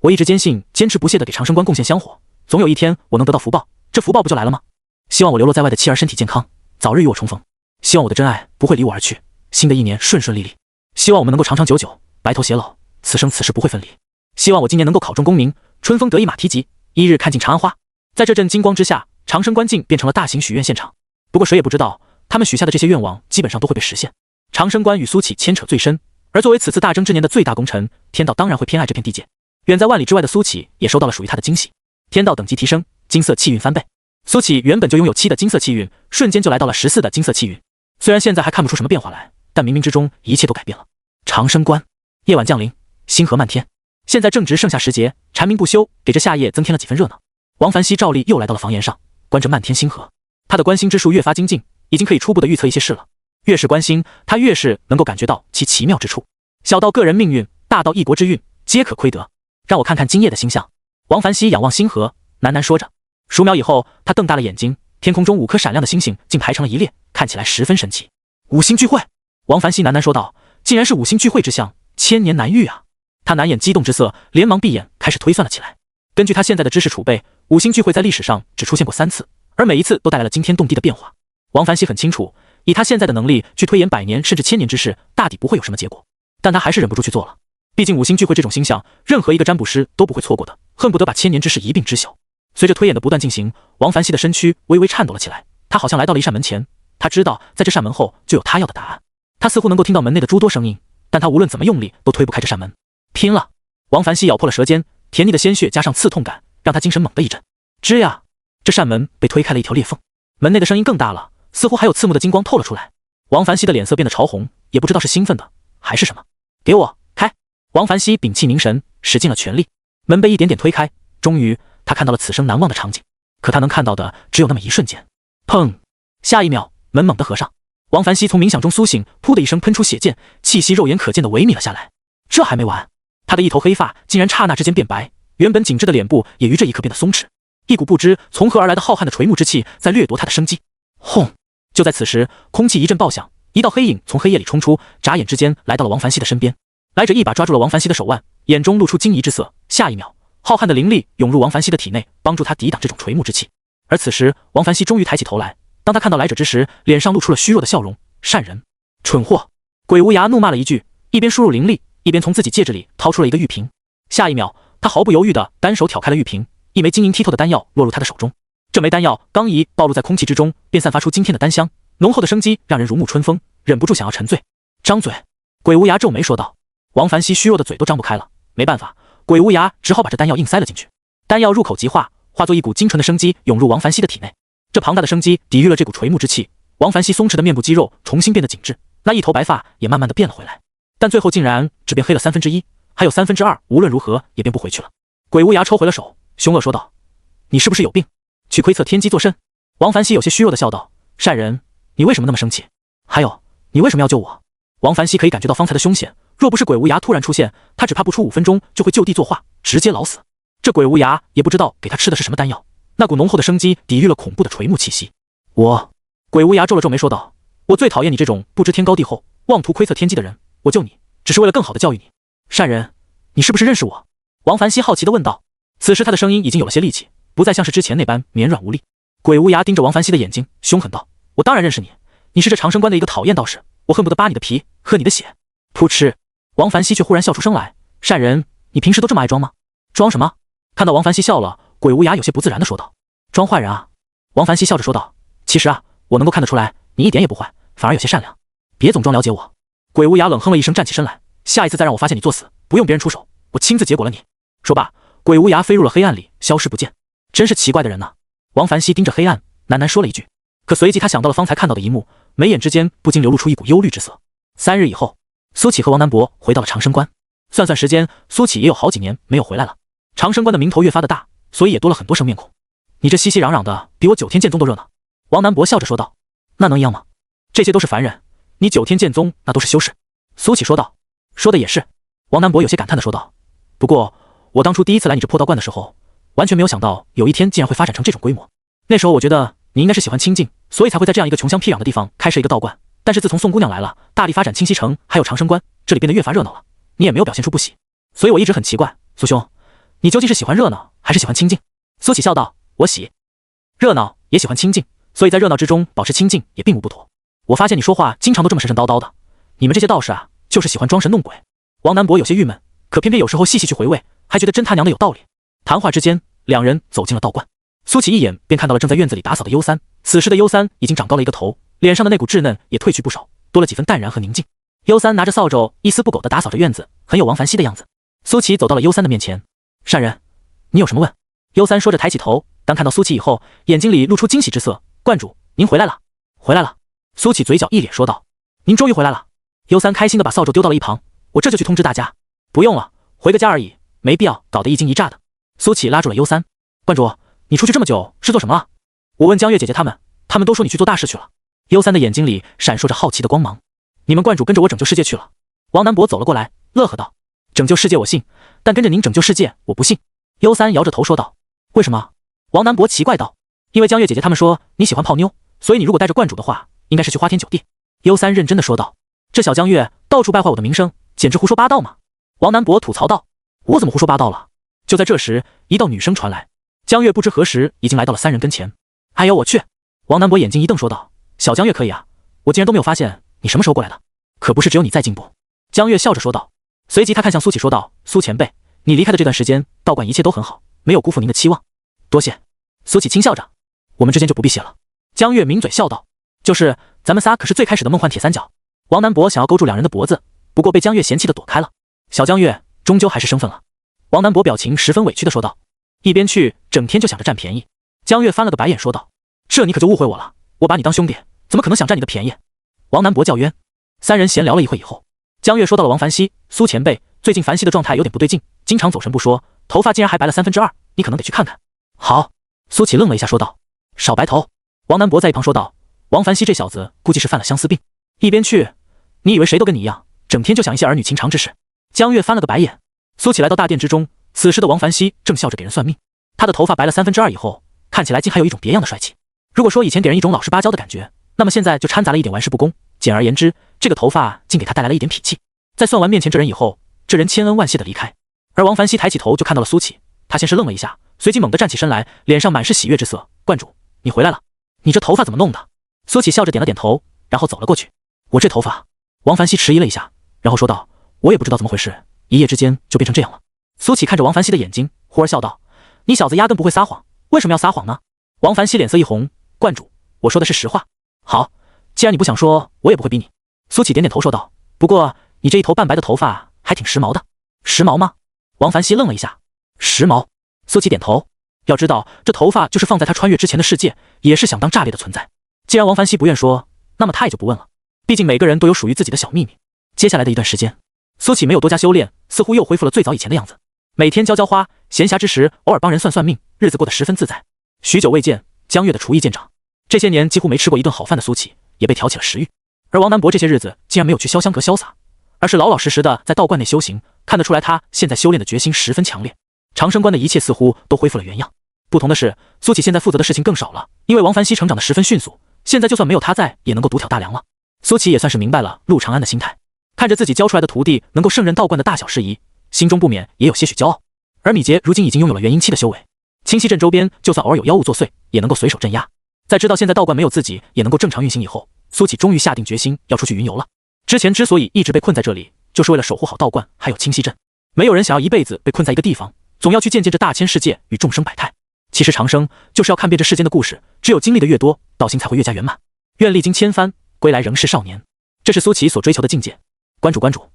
我一直坚信，坚持不懈地给长生关贡献香火，总有一天我能得到福报，这福报不就来了吗？希望我流落在外的妻儿身体健康，早日与我重逢。希望我的真爱不会离我而去，新的1年顺顺利利。希望我们能够长长久久，白头偕老，此生此世不会分离。希望我今年能够考中功名，春风得意马蹄疾，一日看尽长安花。在这阵金光之下，长生观境变成了大型许愿现场。不过谁也不知道，他们许下的这些愿望基本上都会被实现。长生观与苏乞牵扯最深，而作为此次大征之年的最大功臣，天道当然会偏爱这片地界。远在万里之外的苏乞也收到了属于他的惊喜，天道等级提升，金色气运翻倍。苏乞原本就拥有7的金色气运，瞬间就来到了14的金色气运。虽然现在还看不出什么变化来，但冥冥之中一切都改变了。长生观，夜晚降临，星河漫天。现在正值盛夏时节，蝉鸣不休，给这夏夜增添了几分热闹。王凡熙照例又来到了房檐上，观着漫天星河。他的观星之术越发精进，已经可以初步的预测一些事了。越是观星，他越是能够感觉到其奇妙之处。小到个人命运，大到一国之运，皆可窥得。让我看看今夜的星象。王凡熙仰望星河，喃喃说着。数秒以后，他瞪大了眼睛，天空中5颗闪亮的星星竟排成了一列，看起来十分神奇。五星聚会，王凡熙喃喃说道，竟然是5星聚会之象，千年难遇啊！他难掩激动之色，连忙闭眼开始推算了起来。根据他现在的知识储备，5星聚会在历史上只出现过3次，而每一次都带来了惊天动地的变化。王凡熙很清楚，以他现在的能力去推演100年甚至1000年之事，大抵不会有什么结果，但他还是忍不住去做了。毕竟5星聚会这种星象，任何一个占卜师都不会错过的，恨不得把1000年之事一并知晓。随着推演的不断进行，王凡熙的身躯微微颤抖了起来。他好像来到了一扇门前，他知道在这扇门后就有他要的答案。他似乎能够听到门内的诸多声音，但他无论怎么用力都推不开这扇门。拼了！王凡熙咬破了舌尖，甜腻的鲜血加上刺痛感，让他精神猛地一震。吱呀！这扇门被推开了一条裂缝，门内的声音更大了，似乎还有刺目的金光透了出来。王凡熙的脸色变得潮红，也不知道是兴奋的还是什么。给我开！王凡熙屏气凝神，使尽了全力，门被一点点推开。终于，他看到了此生难忘的场景。可他能看到的只有那么一瞬间。砰！下一秒，门猛地合上。王凡熙从冥想中苏醒，噗的一声喷出血溅，气息肉眼可见的萎靡了下来。这还没完，他的一头黑发竟然刹那之间变白，原本紧致的脸部也于这一刻变得松弛。一股不知从何而来的浩瀚的垂暮之气在掠夺他的生机。轰！就在此时，空气一阵爆响，一道黑影从黑夜里冲出，眨眼之间来到了王凡熙的身边。来者一把抓住了王凡熙的手腕，眼中露出惊疑之色。下一秒，浩瀚的灵力涌入王凡熙的体内，帮助他抵挡这种垂暮之气。而此时，王凡熙终于抬起头来，当他看到来者之时，脸上露出了虚弱的笑容。善人，蠢货！鬼无涯怒骂了一句，一边输入灵力，一边从自己戒指里掏出了一个玉瓶。下一秒，他毫不犹豫地单手挑开了玉瓶，一枚晶莹剔透的丹药落入他的手中。这枚丹药刚一暴露在空气之中，便散发出惊天的丹香，浓厚的生机让人如沐春风，忍不住想要沉醉。张嘴！鬼无涯皱眉说道。王凡熙虚弱的嘴都张不开了，没办法，鬼无涯只好把这丹药硬塞了进去。丹药入口即化，化作一股精纯的生机涌入王凡熙的体内。这庞大的生机抵御了这股垂暮之气，王凡熙松弛的面部肌肉重新变得紧致，那一头白发也慢慢的变了回来，但最后竟然只变黑了1/3，还有2/3，无论如何也变不回去了。鬼无涯抽回了手，凶恶说道：“你是不是有病？去窥测天机作甚？”王凡熙有些虚弱的笑道：“善人，你为什么那么生气？还有，你为什么要救我？”王凡熙可以感觉到方才的凶险，若不是鬼无涯突然出现，他只怕不出5分钟就会就地作画，直接老死。这鬼无涯也不知道给他吃的是什么丹药，那股浓厚的生机抵御了恐怖的垂暮气息。鬼无涯皱了皱眉说道：“我最讨厌你这种不知天高地厚、妄图窥测天机的人。我救你，只是为了更好的教育你。善人，你是不是认识我？”王凡熙好奇地问道。此时他的声音已经有了些力气，不再像是之前那般绵软无力。鬼无涯盯着王凡熙的眼睛，凶狠道：“我当然认识你，你是这长生观的一个讨厌道士，我恨不得扒你的皮，喝你的血。”噗嗤！王凡熙却忽然笑出声来：“善人，你平时都这么爱装吗？装什么？”看到王凡熙笑了，鬼无涯有些不自然地说道：“装坏人啊！”王凡熙笑着说道：“其实啊，我能够看得出来，你一点也不坏，反而有些善良。别总装了解我。”鬼无涯冷哼了一声，站起身来：“下一次再让我发现你作死，不用别人出手，我亲自结果了你。”说罢，鬼无涯飞入了黑暗里，消失不见。真是奇怪的人呐！王凡熙盯着黑暗，喃喃说了一句。可随即他想到了方才看到的一幕，眉眼之间不禁流露出一股忧虑之色。3日以后，苏乞和王南博回到了长生观。算算时间，苏乞也有好几年没有回来了。长生观的名头越发的大，所以也多了很多生面孔。你这熙熙攘攘的，比我9天剑宗都热闹。王南博笑着说道：“那能一样吗？这些都是凡人，你9天剑宗那都是修士。”苏乞说道：“说的也是。”王南博有些感叹的说道：“不过我当初第一次来你这破道观的时候，完全没有想到有一天竟然会发展成这种规模。那时候我觉得你应该是喜欢清静，所以才会在这样一个穷乡僻壤的地方开设一个道观。但是自从宋姑娘来了，大力发展清溪城还有长生观，这里变得越发热闹了，你也没有表现出不喜，所以我一直很奇怪，苏兄，你究竟是喜欢热闹还是喜欢清静？”苏乞笑道：“我喜热闹，也喜欢清静，所以在热闹之中保持清静也并无不妥。我发现你说话经常都这么神神叨叨的，你们这些道士啊，就是喜欢装神弄鬼。”王南博有些郁闷，可偏偏有时候细细去回味，还觉得真他娘的有道理。谈话之间，两人走进了道观。苏琪一眼便看到了正在院子里打扫的优三，此时的优三已经长高了一个头，脸上的那股稚嫩也褪去不少，多了几分淡然和宁静。优三拿着扫帚，一丝不苟地打扫着院子，很有王凡熙的样子。苏琪走到了优三的面前，善人，你有什么问？优三说着抬起头，当看到苏琪以后，眼睛里露出惊喜之色。观主，您回来了，回来了。苏琪嘴角一咧说道：“您终于回来了。”优三开心地把扫帚丢到了一旁，我这就去通知大家。不用了，回个家而已，没必要搞得一惊一乍的。苏琪拉住了优三，观主，你出去这么久是做什么了？我问江月姐姐他们都说你去做大事去了。优三的眼睛里闪烁着好奇的光芒。你们观主跟着我拯救世界去了。王南博走了过来，乐呵道：“拯救世界我信，但跟着您拯救世界我不信。”优三摇着头说道：“为什么？”王南博奇怪道：“因为江月姐姐他们说你喜欢泡妞，所以你如果带着观主的话，应该是去花天酒地。”优三认真的说道：“这小江月到处败坏我的名声，简直胡说八道嘛！”王南博吐槽道：“我怎么胡说八道了？”就在这时，一道女声传来，江月不知何时已经来到了三人跟前。“哎呦我去！”王南博眼睛一瞪说道：“小江月可以啊，我竟然都没有发现你什么时候过来的，可不是只有你在进步。”江月笑着说道。随即他看向苏启说道：“苏前辈，你离开的这段时间，道观一切都很好，没有辜负您的期望。”多谢。苏启轻笑着：“我们之间就不必谢了。”江月抿嘴笑道：“就是咱们仨可是最开始的梦幻铁三角。”王南博想要勾住两人的脖子，不过被江月嫌弃的躲开了。小江月终究还是生分了。王南博表情十分委屈的说道：“一边去，整天就想着占便宜。”江月翻了个白眼说道：“这你可就误会我了，我把你当兄弟，怎么可能想占你的便宜？”王南博叫冤。三人闲聊了一会以后，江月说到了王凡熙：“苏前辈，最近凡熙的状态有点不对劲，经常走神不说，头发竟然还白了2/3，你可能得去看看。”好。苏启愣了一下说道：“少白头。”王南博在一旁说道：“王凡熙这小子估计是犯了相思病。”一边去，你以为谁都跟你一样，整天就想一些儿女情长之事？江月翻了个白眼。苏启来到大殿之中，此时的王凡熙正笑着给人算命，他的头发白了2/3以后，看起来竟还有一种别样的帅气。如果说以前给人一种老实巴交的感觉，那么现在就掺杂了一点玩世不恭。简而言之，这个头发竟给他带来了一点痞气。在算完面前这人以后，这人千恩万谢的离开。而王凡熙抬起头就看到了苏启，他先是愣了一下，随即猛地站起身来，脸上满是喜悦之色：“观主，你回来了，你这头发怎么弄的？”苏启笑着点了点头，然后走了过去。“我这头发……”王凡熙迟疑了一下，然后说道：“我也不知道怎么回事，一夜之间就变成这样了。”苏启看着王凡熙的眼睛，忽而笑道：“你小子压根不会撒谎，为什么要撒谎呢？”王凡熙脸色一红：“观主，我说的是实话。”“好，既然你不想说，我也不会逼你。”苏启点点头说道：“不过你这一头半白的头发还挺时髦的。”“时髦吗？”王凡熙愣了一下。“时髦。”苏启点头。要知道，这头发就是放在他穿越之前的世界，也是响当炸裂的存在。既然王凡熙不愿说，那么他也就不问了。毕竟每个人都有属于自己的小秘密。接下来的一段时间，苏启没有多加修炼，似乎又恢复了最早以前的样子。每天浇浇花，闲暇之时偶尔帮人算算命，日子过得十分自在。许久未见，江月的厨艺见长，这些年几乎没吃过一顿好饭的苏启也被挑起了食欲。而王南博这些日子竟然没有去潇湘阁潇洒，而是老老实实的在道观内修行，看得出来他现在修炼的决心十分强烈。长生观的一切似乎都恢复了原样。不同的是，苏启现在负责的事情更少了，因为王凡熙成长的十分迅速，现在就算没有他在，也能够独挑大梁了。苏启也算是明白了陆长安的心态，看着自己教出来的徒弟能够胜任道观的大小事宜，心中不免也有些许骄傲。而米杰如今已经拥有了元婴期的修为，清溪镇周边就算偶尔有妖物作祟，也能够随手镇压。在知道现在道观没有自己也能够正常运行以后，苏启终于下定决心要出去云游了。之前之所以一直被困在这里，就是为了守护好道观还有清溪镇。没有人想要一辈子被困在一个地方，总要去见见这大千世界与众生百态。其实长生就是要看遍这世间的故事，只有经历的越多，道心才会越加圆满。愿历经千帆，归来仍是少年。这是苏启所追求的境界。关主，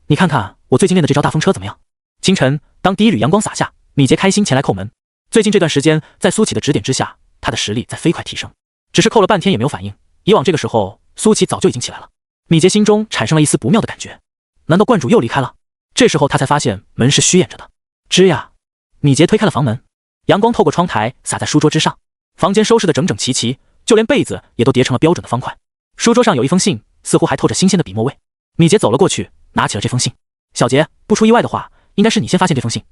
你看看我最近练的这招大风车怎么样？清晨，当第一缕阳光洒下，米杰开心前来叩门。最近这段时间，在苏启的指点之下，他的实力在飞快提升，只是叩了半天也没有反应。以往这个时候，苏启早就已经起来了。米杰心中产生了一丝不妙的感觉，难道观主又离开了？这时候他才发现门是虚掩着的。吱呀，米杰推开了房门，阳光透过窗台洒在书桌之上，房间收拾得整整齐齐，就连被子也都叠成了标准的方块。书桌上有一封信，似乎还透着新鲜的笔墨味。米杰走了过去，拿起了这封信。小杰，不出意外的话，应该是你先发现这封信。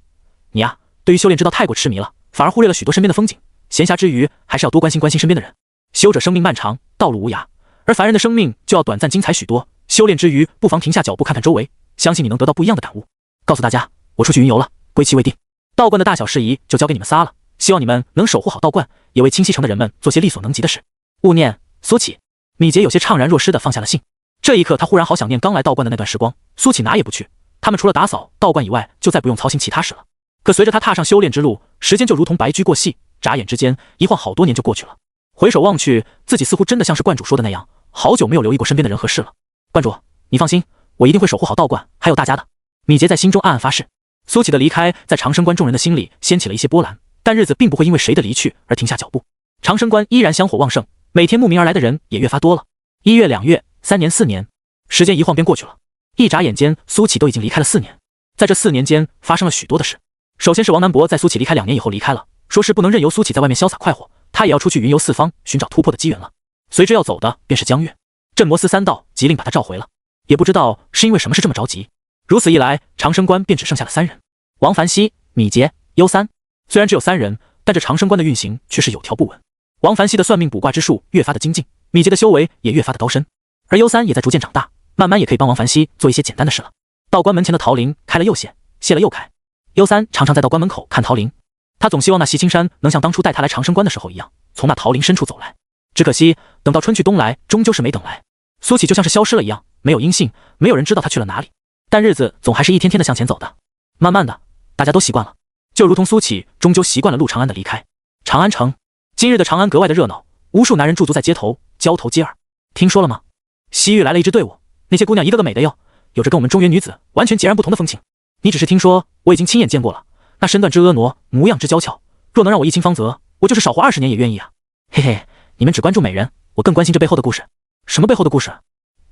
你呀，对于修炼之道太过痴迷了，反而忽略了许多身边的风景。闲暇之余，还是要多关心关心身边的人。修者生命漫长，道路无涯，而凡人的生命就要短暂精彩许多。修炼之余，不妨停下脚步看看周围，相信你能得到不一样的感悟。告诉大家，我出去云游了，归期未定。道观的大小事宜就交给你们仨了，希望你们能守护好道观，也为清溪城的人们做些力所能及的事。勿念。苏启。米杰有些怅然若失地放下了信。这一刻，他忽然好想念刚来道观的那段时光。苏启哪也不去，他们除了打扫道观以外，就再不用操心其他事了。可随着他踏上修炼之路，时间就如同白驹过隙，眨眼之间，一晃好多年就过去了。回首望去，自己似乎真的像是观主说的那样，好久没有留意过身边的人和事了。观主，你放心，我一定会守护好道观，还有大家的。米杰在心中暗暗发誓。苏启的离开，在长生观众人的心里掀起了一些波澜，但日子并不会因为谁的离去而停下脚步。长生观依然香火旺盛，每天慕名而来的人也越发多了。1月、2月、3年、4年，时间一晃便过去了。一眨眼间，苏启都已经离开了4年。在这4年间，发生了许多的事。首先是王南博在苏启离开2年以后离开了，说是不能任由苏启在外面潇洒快活，他也要出去云游四方，寻找突破的机缘了。随之要走的便是江月，镇魔司3道急令把他召回了，也不知道是因为什么事这么着急。如此一来，长生观便只剩下了3人：王凡熙、米杰、幽三。虽然只有3人，但这长生观的运行却是有条不紊。王凡熙的算命卜卦之术越发的精进，米杰的修为也越发的高深，而幽三也在逐渐长大，慢慢也可以帮王凡熙做一些简单的事了。道观门前的桃林开了又谢，谢了又开。幽三常常在道观门口看桃林，他总希望那席青山能像当初带他来长生观的时候一样，从那桃林深处走来。只可惜等到春去冬来，终究是没等来。苏启就像是消失了一样，没有音信，没有人知道他去了哪里。但日子总还是一天天的向前走的，慢慢的大家都习惯了，就如同苏启终究习惯了陆长安的离开。长安城，今日的长安格外的热闹，无数男人驻足在街头，交头接耳。听说了吗？西域来了一支队伍，那些姑娘一个个美的哟，有着跟我们中原女子完全截然不同的风情。你只是听说，我已经亲眼见过了，那身段之婀娜，模样之娇俏，若能让我一亲芳泽，我就是少活20年也愿意啊。嘿嘿，你们只关注美人，我更关心这背后的故事。什么背后的故事？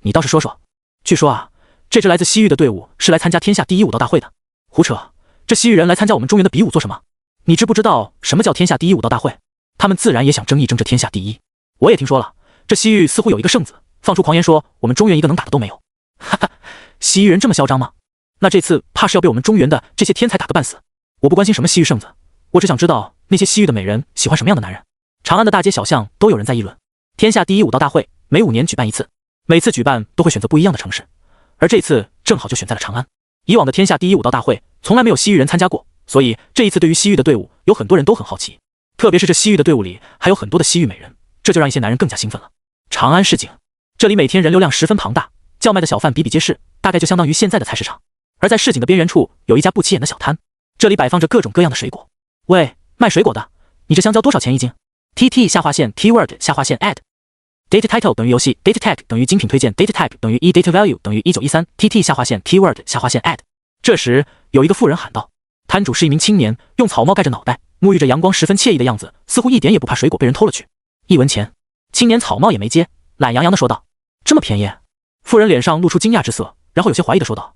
你倒是说说。据说啊，这支来自西域的队伍是来参加天下第一武道大会的。胡扯，这西域人来参加我们中原的比武做什么？你知不知道什么叫天下第一武道大会？他们自然也想争一争这天下第一。我也听说了，这西域似乎有一个圣子，放出狂言说我们中原一个能打的都没有。哈哈，西域人这么嚣张吗？那这次怕是要被我们中原的这些天才打个半死。我不关心什么西域圣子，我只想知道那些西域的美人喜欢什么样的男人。长安的大街小巷都有人在议论，天下第一武道大会每5年举办一次，每次举办都会选择不一样的城市，而这次正好就选在了长安。以往的天下第一武道大会从来没有西域人参加过，所以这一次对于西域的队伍有很多人都很好奇，特别是这西域的队伍里还有很多的西域美人，这就让一些男人更加兴奋了。长安市井，这里每天人流量十分庞大，叫卖的小贩比比皆是，大概就相当于现在的菜市场。而在市井的边缘处有一家不起眼的小摊，这里摆放着各种各样的水果。喂，卖水果的，你这香蕉多少钱一斤？ TT 下划线 Keyword 下划线 Add Data Title 等于游戏 Data Tag 等于精品推荐 Data Type 等于1 Data Value 等于1913 TT 下划线 Keyword 下划线 Add。 这时有一个妇人喊道，摊主是一名青年，用草帽盖着脑袋，沐浴着阳光，十分惬意的样子，似乎一点也不怕水果被人偷了去。一文钱。青年草帽也没接，懒洋洋地说道，这么便宜？妇人脸上露出惊讶之色，然后有些怀疑地说道，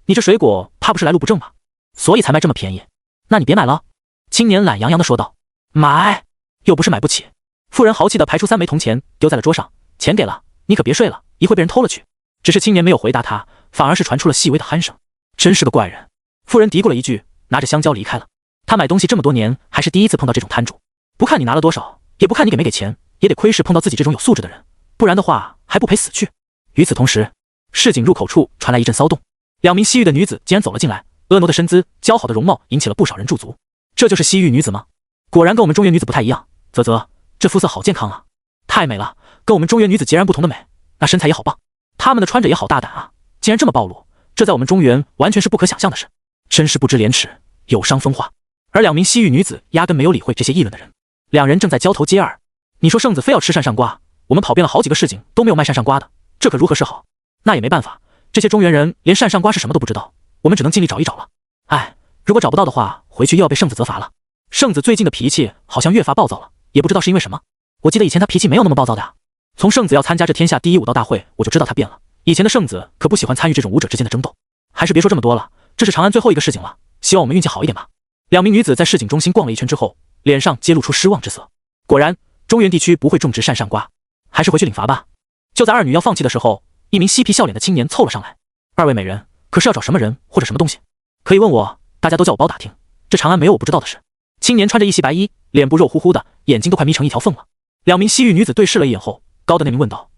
你这水果怕不是来路不正吧？所以才卖这么便宜？那你别买了。青年懒洋洋地说道，买？又不是买不起。妇人豪气地排出3枚铜钱丢在了桌上，钱给了，你可别睡了，一会被人偷了去。只是青年没有回答他，反而是传出了细微的鼾声。真是个怪人。妇人嘀咕了一句，拿着香蕉离开了。他买东西这么多年，还是第一次碰到这种摊主，不看你拿了多少，也不看你给没给钱，也得亏是碰到自己这种有素质的人，不然的话还不赔死去。与此同时，市井入口处传来一阵骚动，2名西域的女子竟然走了进来，婀娜的身姿，姣好的容貌引起了不少人驻足。这就是西域女子吗？果然跟我们中原女子不太一样，啧，这肤色好健康啊，太美了，跟我们中原女子截然不同的美，那身材也好棒，她们的穿着也好大胆啊，竟然这么暴露，这在我们中原完全是不可想象的事，真是不知廉耻，有伤风化。而2名西域女子压根没有理会这些议论的人，2人正在交头接耳。你说圣子非要吃扇上瓜，我们跑遍了好几个市井都没有卖扇上瓜的，这可如何是好？那也没办法，这些中原人连扇上瓜是什么都不知道，我们只能尽力找一找了。哎，如果找不到的话，回去又要被圣子责罚了。圣子最近的脾气好像越发暴躁了，也不知道是因为什么。我记得以前他脾气没有那么暴躁的啊。从圣子要参加这天下第一武道大会，我就知道他变了。以前的圣子可不喜欢参与这种武者之间的争斗。还是别说这么多了，这是长安最后一个市井了，希望我们运气好一点吧。2名女子在市井中心逛了一圈之后，脸上揭露出失望之色。果然，中原地区不会种植扇上瓜，还是回去领罚吧。就在2女要放弃的时候，一名嬉皮笑脸的青年凑了上来。2位美人，可是要找什么人或者什么东西？可以问我，大家都叫我包打听，这长安没有我不知道的事。青年穿着一袭白衣，脸部肉乎乎的，眼睛都快眯成一条缝了。2名西域女子对视了一眼后，高的那名问道，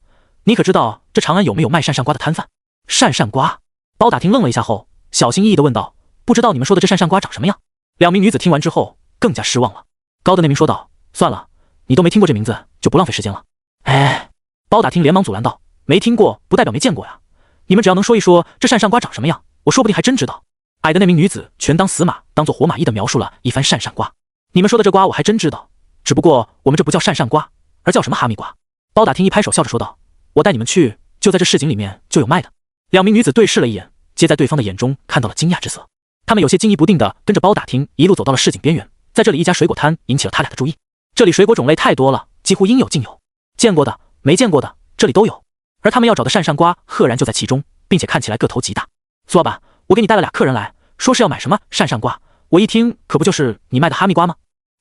你可知道这长安有没有卖扇上瓜的摊贩？扇上瓜？包打听愣了一下后，小心翼翼地问道，不知道你们说的这扇上瓜长什么样？2名女子听完之后更加失望了。高的那名说道，算了，你都没听过这名字，就不浪费时间了。哎，包打听连忙阻拦道，没听过不代表没见过呀，你们只要能说一说这扇上瓜长什么样，我说不定还真知道。矮的那名女子全当死马当做活马医的描述了一番鳝扇瓜。你们说的这瓜我还真知道，只不过我们这不叫鳝扇瓜，而叫什么哈密瓜。包打听一拍手笑着说道，我带你们去，就在这市井里面就有卖的。两名女子对视了一眼，皆在对方的眼中看到了惊讶之色。他们有些惊疑不定的跟着包打听一路走到了市井边缘，在这里一家水果摊引起了他俩的注意。这里水果种类太多了，几乎应有尽有，见过的没见过的这里都有，而他们要找的鳝扇瓜赫然就在其中，并且看起来个头极大。苏老板，我给你带了俩客人来，说是要买什么鳝扇瓜，我一听可不就是你卖的哈密瓜吗？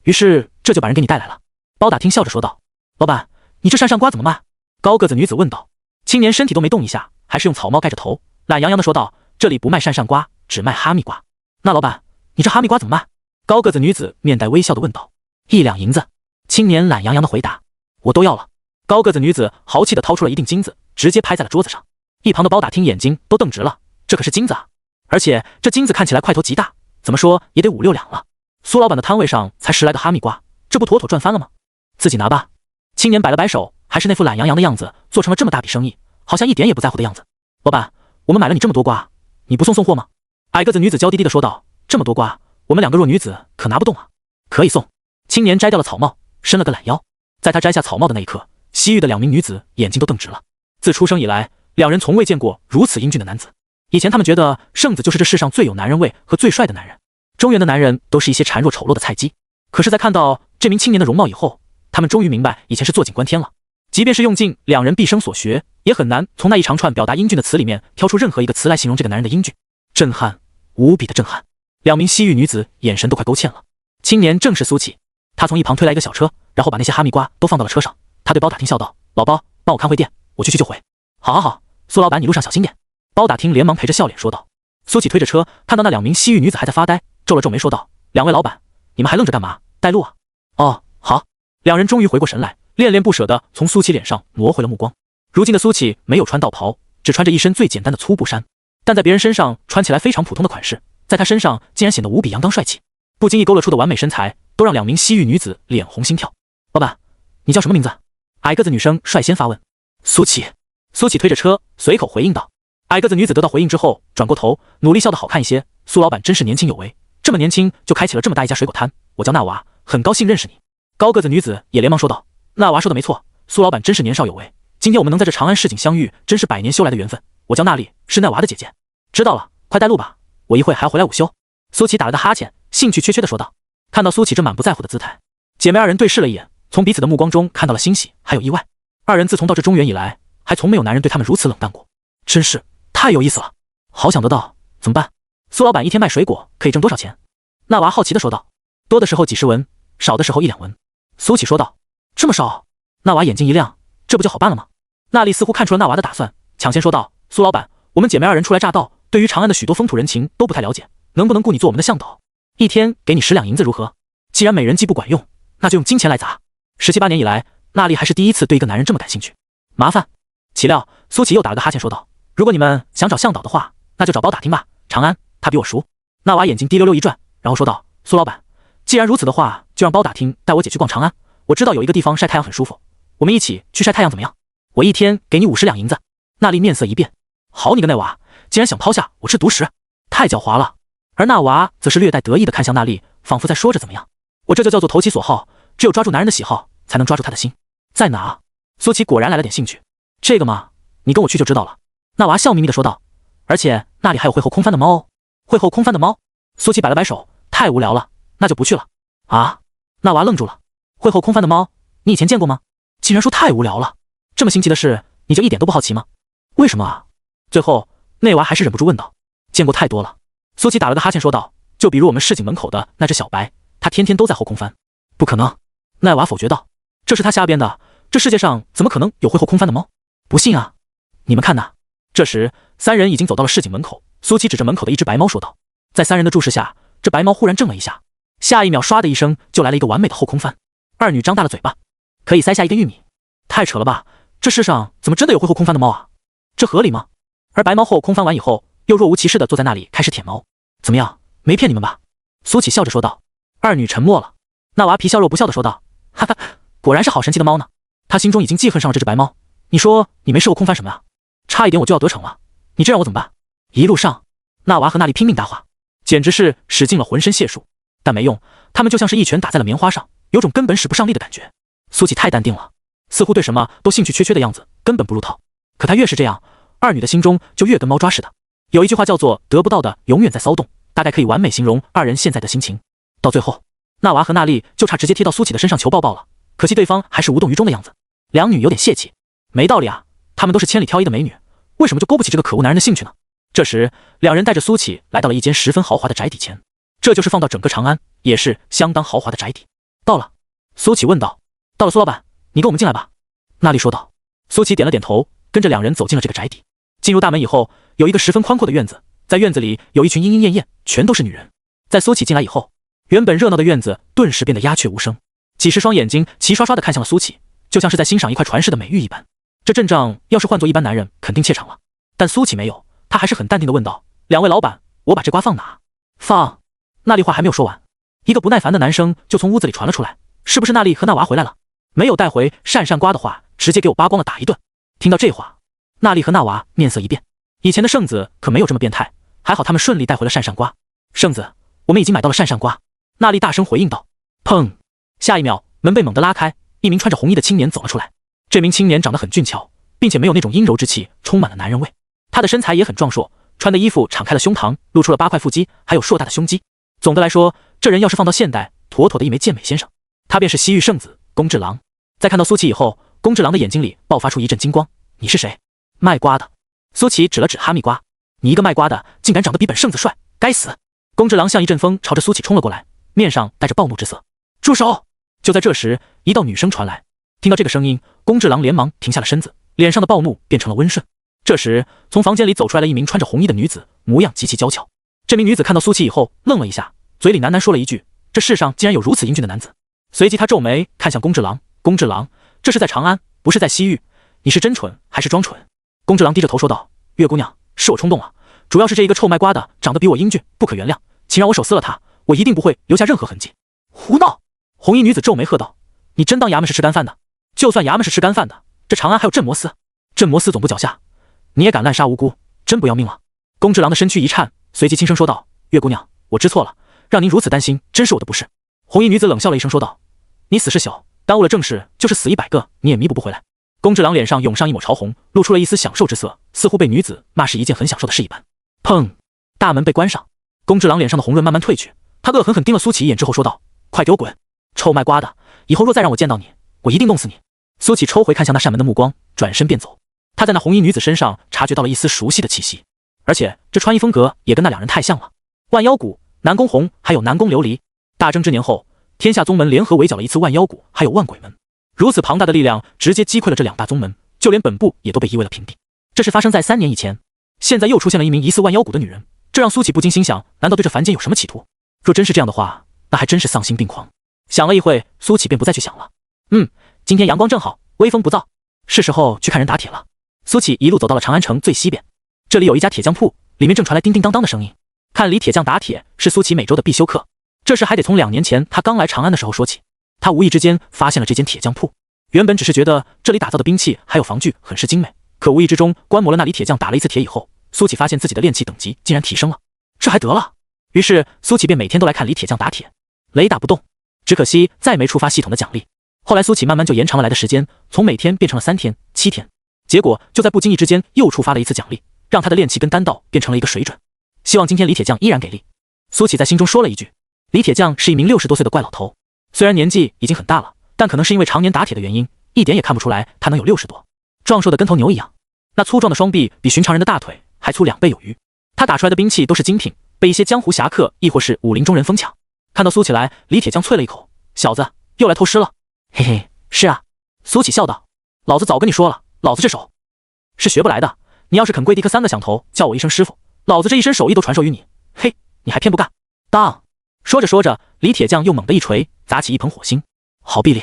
于是这就把人给你带来了。包打听笑着说道，老板，你这鳝扇瓜怎么卖？高个子女子问道。青年身体都没动一下，还是用草帽盖着头，懒洋洋地说道，这里不卖鳝扇瓜，只卖哈密瓜。那老板，你这哈密瓜怎么卖？高个子女子面带微笑地问道。1两银子。青年懒洋洋地回答，我都要了。高个子女子豪气地掏出了一锭金子，直接拍在了桌子上。一旁的包打听眼睛都瞪直了，这可是金子啊，而且这金子看起来块头极大，怎么说也得5、6两了。苏老板的摊位上才10来个哈密瓜，这不妥妥赚翻了吗？自己拿吧。青年摆了摆手，还是那副懒洋洋的样子，做成了这么大笔生意，好像一点也不在乎的样子。老板，我们买了你这么多瓜，你不送货吗？矮个子女子娇滴滴地说道，这么多瓜，我们2个弱女子可拿不动啊。可以送。青年摘掉了草帽，伸了个懒腰。在他摘下草帽的那一刻，西域的2名女子眼睛都瞪直了。自出生以来，2人从未见过如此英俊的男子。以前他们觉得圣子就是这世上最有男人味和最帅的男人，中原的男人都是一些孱弱丑陋的菜鸡。可是在看到这名青年的容貌以后，他们终于明白以前是坐井观天了。即便是用尽2人毕生所学，也很难从那一长串表达英俊的词里面挑出任何一个词来形容这个男人的英俊。震撼，无比的震撼。2名西域女子眼神都快勾芡了。青年正是苏启，他从一旁推来一个小车，然后把那些哈密瓜都放到了车上。他对包打听笑道，老包，帮我看回店，我去就回。好好好，苏老板你路上小心点。包打听连忙陪着笑脸说道。苏启推着车，看到那2名西域女子还在发呆，皱了皱眉说道，2位老板，你们还愣着干嘛？带路啊。哦，好。2人终于回过神来，恋恋不舍地从苏启脸上挪回了目光。如今的苏启没有穿道袍，只穿着一身最简单的粗布衫，但在别人身上穿起来非常普通的款式，在他身上竟然显得无比阳刚帅气，不经意勾勒出的完美身材都让2名西域女子脸红心跳。老板，你叫什么名字？矮个子女生率先发问。苏启。苏启推着车随口回应道。矮个子女子得到回应之后，转过头努力笑得好看一些。苏老板真是年轻有为，这么年轻就开起了这么大一家水果摊，我叫娜娃，很高兴认识你。高个子女子也连忙说道，娜娃说的没错，苏老板真是年少有为，今天我们能在这长安市井相遇，真是百年修来的缘分。我叫娜丽，是奈娃的姐姐。知道了，快带路吧，我一会还要回来午休。苏启打了个哈欠，兴趣缺缺地说道。看到苏启这满不在乎的姿态，姐妹2人对视了一眼，从彼此的目光中看到了欣喜还有意外。2人自从到这中原以来，还从没有男人对他们如此冷淡过，真是太有意思了，好想得到，怎么办？苏老板一天卖水果可以挣多少钱？娜娃好奇地说道。多的时候几十文，少的时候1、2文。苏启说道。这么少？娜娃眼睛一亮，这不就好办了吗？娜丽似乎看出了娜娃的打算，抢先说道，苏老板，我们姐妹2人初来乍到，对于长安的许多风土人情都不太了解，能不能雇你做我们的向导？一天给你10两银子如何？既然美人计不管用，那就用金钱来砸。17、18年以来，娜丽还是第一次对一个男人这么感兴趣。麻烦。岂料苏启又打了个哈欠说道，如果你们想找向导的话，那就找包打听吧，长安他比我熟。娜娃眼睛滴溜溜一转，然后说道，苏老板，既然如此的话，就让包打听带我姐去逛长安，我知道有一个地方晒太阳很舒服，我们一起去晒太阳怎么样？我一天给你50两银子。娜丽面色一变，好你个内娃，竟然想抛下我吃独食，太狡猾了。而那娃则是略带得意地看向娜丽，仿佛在说着怎么样，我这就叫做投其所好，只有抓住男人的喜好，才能抓住他的心。在哪？苏琪果然来了点兴趣。这个嘛，你跟我去就知道了。那娃笑眯眯地说道。而且那里还有会后空翻的猫哦。会后空翻的猫？苏琪摆了摆手，太无聊了，那就不去了。啊？那娃愣住了。会后空翻的猫，你以前见过吗？竟然说太无聊了，这么新奇的事，你就一点都不好奇吗？为什么啊？最后那娃还是忍不住问道。见过太多了。苏琪打了个哈欠说道，就比如我们市井门口的那只小白，他天天都在后空翻。不可能。奈娃否决道，这是他瞎编的，这世界上怎么可能有会后空翻的猫？不信啊，你们看呐。这时三人已经走到了市井门口，苏琪指着门口的一只白猫说道。在三人的注视下，这白猫忽然怔了一下，下一秒唰的一声就来了一个完美的后空翻。二女张大了嘴巴，可以塞下一个玉米，太扯了吧，这世上怎么真的有会后空翻的猫啊？这合理吗？而白猫后空翻完以后，又若无其事地坐在那里开始舔毛。怎么样，没骗你们吧？苏琪笑着说道。二女沉默了。那娃皮笑肉不笑地说道，哈哈，果然是好神奇的猫呢。他心中已经记恨上了这只白猫。你说你没试过空翻什么啊？差一点我就要得逞了，你这让我怎么办？一路上纳娃和娜丽拼命搭话，简直是使尽了浑身解数，但没用，他们就像是一拳打在了棉花上，有种根本使不上力的感觉。苏琪太淡定了，似乎对什么都兴趣缺缺的样子，根本不入套。可她越是这样，二女的心中就越跟猫抓似的。有一句话叫做得不到的永远在骚动，大概可以完美形容二人现在的心情。到最后，纳娃和娜丽就差直接贴到苏琪的身上求抱抱了，可惜对方还是无动于衷的样子。两女有点泄气，没道理啊，她们都是千里挑一的美女，为什么就勾不起这个可恶男人的兴趣呢？这时，两人带着苏琪来到了一间十分豪华的宅邸前，这就是放到整个长安也是相当豪华的宅邸。到了，苏琪问道。到了，苏老板，你跟我们进来吧。娜丽说道。苏琪点了点头，跟着两人走进了这个宅邸。进入大门以后，有一个十分宽阔的院子，在院子里有一群莺莺燕燕，全都是女人。在苏琪进来以后，原本热闹的院子顿时变得鸦雀无声，几十双眼睛齐刷刷地看向了苏琪，就像是在欣赏一块传世的美玉一般。这阵仗要是换做一般男人，肯定怯场了，但苏琪没有，他还是很淡定地问道：两位老板，我把这瓜放哪？放。娜丽话还没有说完，一个不耐烦的男声就从屋子里传了出来：是不是娜丽和那娃回来了？没有带回扇扇瓜的话，直接给我扒光了打一顿。听到这话，娜丽和那娃面色一变，以前的圣子可没有这么变态，还好他们顺利带回了扇扇瓜。圣子，我们已经买到了扇扇瓜。娜丽大声回应道。砰！下一秒，门被猛地拉开，一名穿着红衣的青年走了出来。这名青年长得很俊俏，并且没有那种阴柔之气，充满了男人味。他的身材也很壮硕，穿的衣服敞开了胸膛，露出了8块腹肌，还有硕大的胸肌。总的来说，这人要是放到现代，妥妥的一枚健美先生。他便是西域圣子宫治郎。在看到苏琪以后，宫治郎的眼睛里爆发出一阵金光。你是谁？卖瓜的。苏琪指了指哈密瓜。你一个卖瓜的，竟敢长得比本圣子帅，该死！宫治郎像一阵风朝着苏琪冲了过来，面上带着暴怒之色。住手！就在这时，一道女声传来。听到这个声音，宫治郎连忙停下了身子，脸上的暴怒变成了温顺。这时，从房间里走出来了一名穿着红衣的女子，模样极其娇俏。这名女子看到苏琪以后，愣了一下，嘴里喃喃说了一句：这世上竟然有如此英俊的男子。随即她皱眉看向宫治郎。宫治郎，这是在长安，不是在西域，你是真蠢还是装蠢？宫治郎低着头说道：月姑娘，是我冲动了，主要是这一个臭卖瓜的长得比我英俊，不可原谅，请让我手撕了他，我一定不会留下任何痕迹。胡闹！红衣女子皱眉喝道：你真当衙门是吃干饭的？就算衙门是吃干饭的，这长安还有镇魔司，镇魔司总部脚下，你也敢滥杀无辜，真不要命了！宫治郎的身躯一颤，随即轻声说道：月姑娘，我知错了，让您如此担心，真是我的不是。红衣女子冷笑了一声说道：你死事小，耽误了正事，就是死100个你也弥补不回来。宫治郎脸上涌上一抹潮红，露出了一丝享受之色，似乎被女子骂是一件很享受的事一般。砰！大门被关上，宫治郎脸上的红润慢慢褪去，他恶狠狠盯了苏琪一眼之后说道：快给我滚！臭卖瓜的，以后若再让我见到你，我一定弄死你！苏琪抽回看向那扇门的目光，转身便走。他在那红衣女子身上察觉到了一丝熟悉的气息，而且这穿衣风格也跟那两人太像了。万妖谷、南宫红还有南宫琉璃，大争之年后，天下宗门联合围剿了一次万妖谷还有万鬼门，如此庞大的力量直接击溃了这2大宗门，就连本部也都被夷为了平地。这是发生在3年以前，现在又出现了一名疑似万妖谷的女人，这让苏琪不禁心想，难道对这凡间有什么企图？若真是这样的话，那还真是丧心病狂。想了一会，苏琪便不再去想了。今天阳光正好，微风不燥，是时候去看人打铁了。苏琪一路走到了长安城最西边，这里有一家铁匠铺，里面正传来叮叮当当的声音。看李铁匠打铁是苏琪每周的必修课，这事还得从2年前他刚来长安的时候说起。他无意之间发现了这间铁匠铺，原本只是觉得这里打造的兵器还有防具很是精美，可无意之中观摩了那里铁匠打了一次铁以后，苏琪发现自己的炼器等级竟然提升了，这还得了？于是苏琪便每天都来看李铁匠打铁，雷打不动，只可惜再没触发系统的奖励。后来苏琪慢慢就延长了来的时间，从每天变成了3天、7天，结果就在不经意之间又触发了一次奖励，让他的炼器跟丹道变成了一个水准。希望今天李铁匠依然给力。苏琪在心中说了一句。李铁匠是一名60多岁的怪老头，虽然年纪已经很大了，但可能是因为常年打铁的原因，一点也看不出来他能有60多，壮硕的跟头牛一样，那粗壮的双臂比寻常人的大腿还粗2倍有余。他打出来的兵器都是精品，被一些江湖侠客亦或是武林中人疯抢。看到苏琪来，李铁匠啐了一口：小子又来偷师了？嘿嘿，是啊。苏琪笑道：老子早跟你说了，老子这手是学不来的，你要是肯跪地磕3个响头叫我一声师傅，老子这一身手艺都传授于你，嘿，你还偏不干。当说着说着，李铁匠又猛地一锤，砸起一盆火星，好臂力。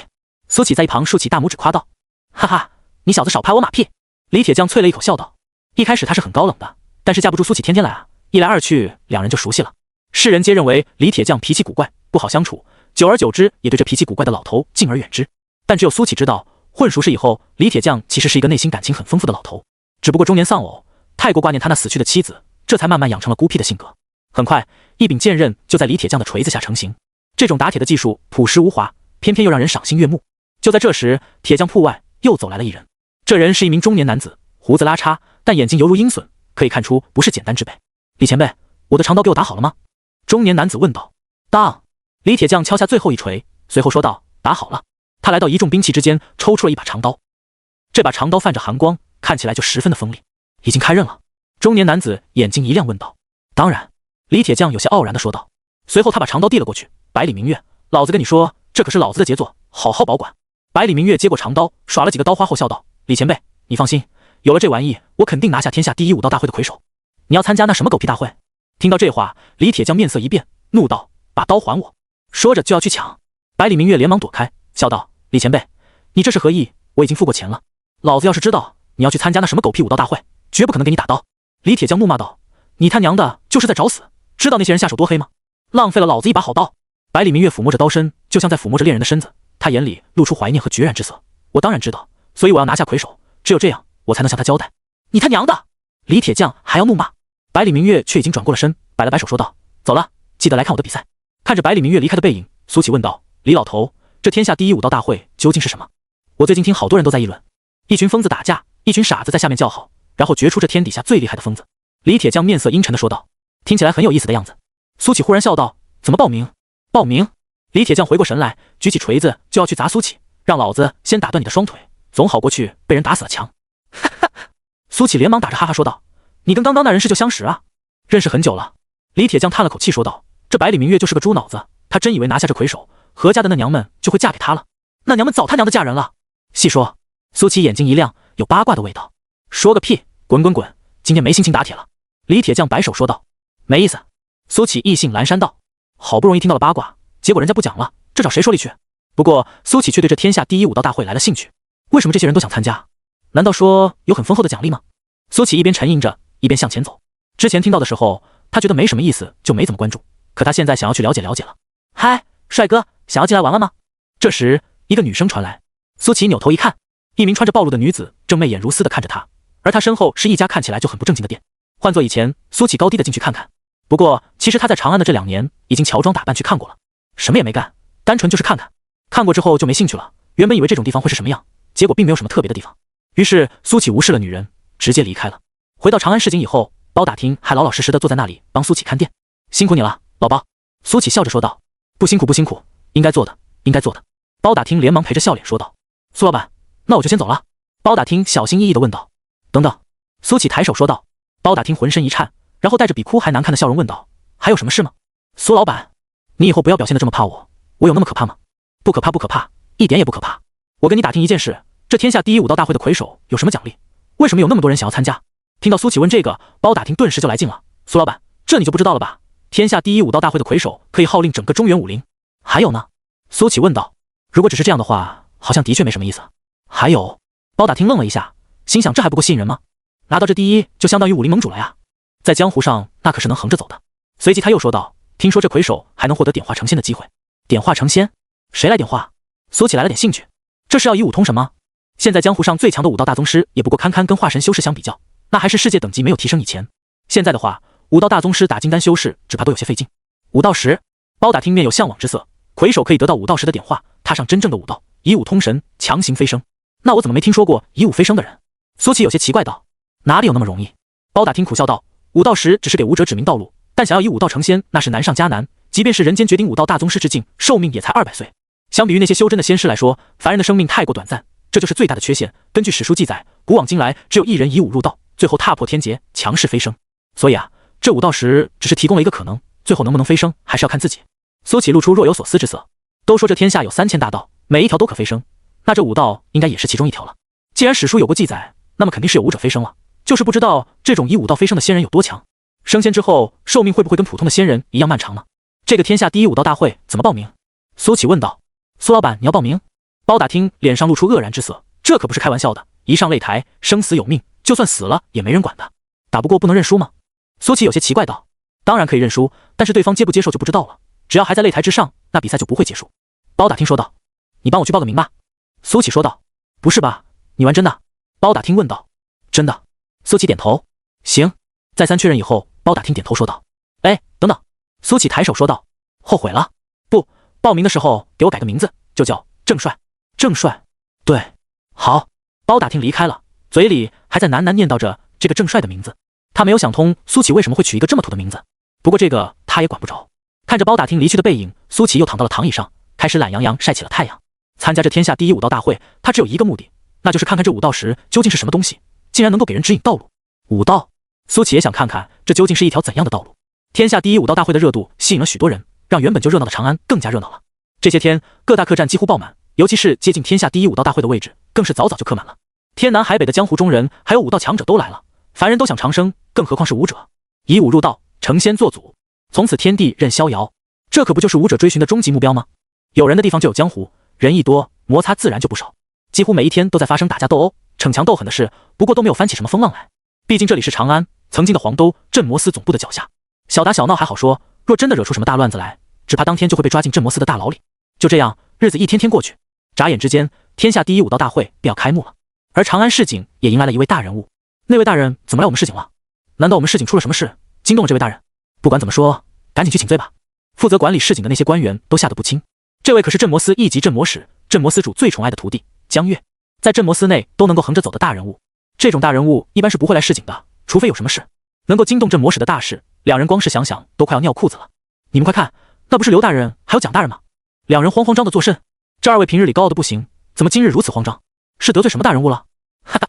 苏琪在一旁竖起大拇指夸道：哈哈，你小子少拍我马屁。李铁匠啐了一口笑道：一开始他是很高冷的，但是架不住苏琪天天来啊，一来二去2人就熟悉了。世人皆认为李铁匠脾气古怪，不好相处，久而久之也对这脾气古怪的老头敬而远之。但只有苏琪知道，混熟识以后，李铁匠其实是一个内心感情很丰富的老头，只不过中年丧偶，太过挂念他那死去的妻子，这才慢慢养成了孤僻的性格。很快，一柄剑刃就在李铁匠的锤子下成型。这种打铁的技术朴实无华，偏偏又让人赏心悦目。就在这时，铁匠铺外又走来了一人。这人是一名中年男子，胡子拉碴，但眼睛犹如鹰隼，可以看出不是简单之辈。李前辈，我的长刀给我打好了吗？中年男子问道。当，李铁匠敲下最后一锤，随后说道：打好了。他来到一众兵器之间，抽出了一把长刀。这把长刀泛着寒光，看起来就十分的锋利。已经开刃了？中年男子眼睛一亮问道。当然，李铁匠有些傲然地说道。随后他把长刀递了过去。百里明月，老子跟你说，这可是老子的杰作，好好保管。百里明月接过长刀，耍了几个刀花后笑道：李前辈，你放心，有了这玩意，我肯定拿下天下第一武道大会的魁首。你要参加那什么狗屁大会？听到这话，李铁匠面色一变，怒道：把刀还我！说着就要去抢。百里明月连忙躲开，笑道：李前辈，你这是何意？我已经付过钱了，老子要是知道你要去参加那什么狗屁武道大会，绝不可能给你打刀。李铁匠怒骂道：你他娘的就是在找死，知道那些人下手多黑吗？浪费了老子一把好刀。百里明月抚摸着刀身，就像在抚摸着恋人的身子，他眼里露出怀念和决然之色。我当然知道，所以我要拿下魁首，只有这样我才能向他交代。你他娘的！李铁匠还要怒骂，百里明月却已经转过了身，摆了摆手说道：走了，记得来看我的比赛。看着百里明月离开的背影，苏启问道：李老头，这天下第一武道大会究竟是什么？我最近听好多人都在议论，一群疯子打架，一群傻子在下面叫好，然后决出这天底下最厉害的疯子。李铁匠面色阴沉地说道。听起来很有意思的样子。苏启忽然笑道：怎么报名？报名？李铁匠回过神来，举起锤子就要去砸苏启，让老子先打断你的双腿，总好过去被人打死了强。哈哈，苏启连忙打着哈哈说道：你跟刚刚那人是旧相识啊？认识很久了。李铁匠叹了口气说道：这百里明月就是个猪脑子，他真以为拿下这魁首，何家的那娘们就会嫁给他了？那娘们早他娘的嫁人了。细说。苏启眼睛一亮，有八卦的味道。说个屁，滚滚滚，今天没心情打铁了。李铁匠摆手说道。没意思。苏启意兴阑珊道。好不容易听到了八卦，结果人家不讲了，这找谁说理去？不过苏启却对这天下第一武道大会来了兴趣。为什么这些人都想参加？难道说有很丰厚的奖励吗？苏启一边沉吟着，一边向前走。之前听到的时候，他觉得没什么意思，就没怎么关注。可他现在想要去了解了解了。嗨，帅哥，想要进来玩玩吗？这时，一个女声传来。苏启扭头一看，一名穿着暴露的女子正媚眼如丝地看着他，而他身后是一家看起来就很不正经的店。换做以前，苏启高低的进去看看。不过，其实他在长安的这2年已经乔装打扮去看过了，什么也没干，单纯就是看看。看过之后就没兴趣了。原本以为这种地方会是什么样，结果并没有什么特别的地方。于是苏启无视了女人，直接离开了。回到长安市井以后，包打听还老老实实的坐在那里帮苏启看店。辛苦你了，老包。苏启笑着说道。不辛苦不辛苦，应该做的，应该做的。包打听连忙陪着笑脸说道。苏老板，那我就先走了。包打听小心翼翼地问道。等等。苏启抬手说道。包打听浑身一颤，然后带着比哭还难看的笑容问道：还有什么事吗？苏老板，你以后不要表现得这么怕我，我有那么可怕吗？不可怕不可怕，一点也不可怕。我跟你打听一件事，这天下第一武道大会的魁首有什么奖励？为什么有那么多人想要参加？听到苏启问这个，包打听顿时就来劲了。苏老板，这你就不知道了吧？天下第一武道大会的魁首可以号令整个中原武林。还有呢？苏启问道。如果只是这样的话，好像的确没什么意思。还有，包打听愣了一下，心想这还不够吸引人吗？拿到这第一就相当于武林盟主了呀，在江湖上那可是能横着走的。随即他又说道，听说这魁首还能获得点化成仙的机会。点化成仙？谁来点化？苏启来了点兴趣。这是要以武通神吗？现在江湖上最强的武道大宗师也不过堪堪跟化神修士相比较，那还是世界等级没有提升以前。现在的话，武道大宗师打金丹修士只怕都有些费劲。武道石，包打听面有向往之色，魁首可以得到武道石的点化，踏上真正的武道，以武通神，强行飞升。那我怎么没听说过以武飞升的人？苏启有些奇怪道。哪里有那么容易？包打听苦笑道。武道石只是给武者指明道路，但想要以武道成仙，那是难上加难。即便是人间绝顶武道大宗师之境，寿命也才200岁。相比于那些修真的仙师来说，凡人的生命太过短暂，这就是最大的缺陷。根据史书记载，古往今来只有一人以武入道，最后踏破天劫，强势飞升。所以啊，这武道石只是提供了一个可能，最后能不能飞升，还是要看自己。苏启露出若有所思之色。都说这天下有3000大道，每一条都可飞升，那这武道应该也是其中一条了。既然史书有过记载，那么肯定是有武者飞升了。就是不知道这种以武道飞升的仙人有多强，升仙之后寿命会不会跟普通的仙人一样漫长呢？这个天下第一武道大会怎么报名？苏启问道。苏老板，你要报名？包打听脸上露出愕然之色，这可不是开玩笑的，一上擂台生死有命，就算死了也没人管的。打不过不能认输吗？苏启有些奇怪道。当然可以认输，但是对方接不接受就不知道了。只要还在擂台之上，那比赛就不会结束。包打听说道。你帮我去报个名吧。苏启说道。不是吧，你玩真的？包打听问道。真的。苏启点头。行，再三确认以后，包打听点头说道：“哎，等等。”苏启抬手说道：“后悔了？不，报名的时候给我改个名字，就叫郑帅。”郑帅，对，好。包打听离开了，嘴里还在喃喃念叨着这个郑帅的名字。他没有想通苏启为什么会取一个这么土的名字，不过这个他也管不着。看着包打听离去的背影，苏启又躺到了躺椅上，开始懒洋洋晒起了太阳。参加这天下第一武道大会，他只有一个目的，那就是看看这武道石究竟是什么东西，竟然能够给人指引道路。武道，苏启也想看看这究竟是一条怎样的道路。天下第一武道大会的热度吸引了许多人，让原本就热闹的长安更加热闹了。这些天各大客栈几乎爆满，尤其是接近天下第一武道大会的位置，更是早早就客满了。天南海北的江湖中人还有武道强者都来了，凡人都想长生，更何况是武者。以武入道，成仙做祖，从此天地任逍遥，这可不就是武者追寻的终极目标吗？有人的地方就有江湖，人一多，摩擦自然就不少。几乎每一天都在发生打架斗殴、逞强斗狠的事，不过都没有翻起什么风浪来。毕竟这里是长安，曾经的黄都镇魔司总部的脚下，小打小闹还好说，若真的惹出什么大乱子来，只怕当天就会被抓进镇魔司的大牢里。就这样，日子一天天过去，眨眼之间，天下第一武道大会便要开幕了。而长安市井也迎来了一位大人物。那位大人怎么来我们市井了？难道我们市井出了什么事，惊动了这位大人？不管怎么说，赶紧去请罪吧。负责管理市井的那些官员都吓得不轻。这位可是镇魔司一级镇魔使，镇魔司主最宠爱的徒弟江月，在镇魔司内都能够横着走的大人物。这种大人物一般是不会来市井的，除非有什么事能够惊动镇魔使的大事，两人光是想想都快要尿裤子了。你们快看，那不是刘大人还有蒋大人吗？两人慌慌张的作甚。这二位平日里高傲的不行，怎么今日如此慌张？是得罪什么大人物了？哈哈，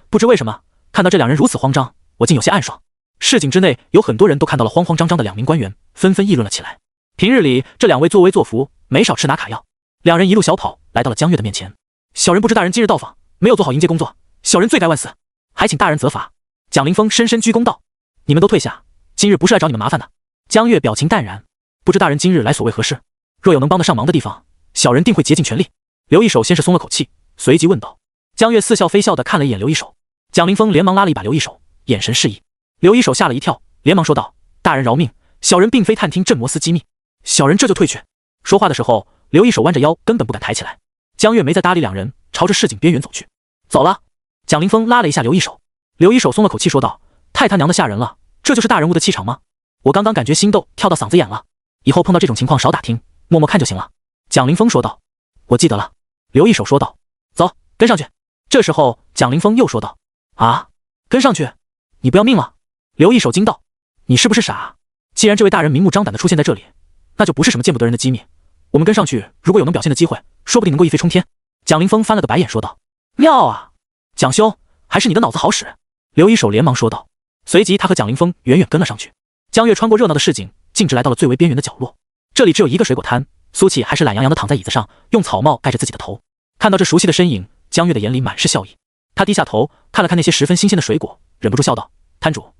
不知为什么，看到这两人如此慌张，我竟有些暗爽。市井之内有很多人都看到了慌慌张张的两名官员，纷纷议论了起来。平日里这两位作威作福，没少吃拿卡药。两人一路小跑来到了江月的面前。小人不知大人今日到访，没有做好迎接工作，小人罪该万死，还请大人责罚。蒋凌风深深鞠躬道：“你们都退下，今日不是来找你们麻烦的。”江月表情淡然，不知大人今日来所为何事？若有能帮得上忙的地方，小人定会竭尽全力。刘一手先是松了口气，随即问道。江月似笑非笑地看了一眼刘一手，蒋凌风连忙拉了一把刘一手，眼神示意。刘一手吓了一跳，连忙说道：“大人饶命，小人并非探听镇魔司机密，小人这就退去。”说话的时候，刘一手弯着腰，根本不敢抬起来。江月没再搭理两人，朝着市井边缘走去。走了。蒋凌风拉了一下刘一手，刘一手松了口气说道：“太他娘的吓人了，这就是大人物的气场吗？我刚刚感觉心都跳到嗓子眼了，以后碰到这种情况少打听，默默看就行了。”蒋凌风说道：“我记得了。”刘一手说道：“走，跟上去。”这时候蒋凌风又说道：“啊，跟上去？你不要命了？”刘一手惊道：“你是不是傻？既然这位大人明目张胆地出现在这里，那就不是什么见不得人的机密。我们跟上去，如果有能表现的机会，说不定能够一飞冲天。”蒋凌风翻了个白眼说道：“妙啊，蒋兄，还是你的脑子好使。”刘一手连忙说道。随即他和蒋凌风远远跟了上去。江月穿过热闹的市井，径直来到了最为边缘的角落。这里只有一个水果摊，苏启还是懒洋洋地躺在椅子上，用草帽盖着自己的头。看到这熟悉的身影，江月的眼里满是笑意。他低下头看了看那些十分新鲜的水果，忍不住笑道：“摊主，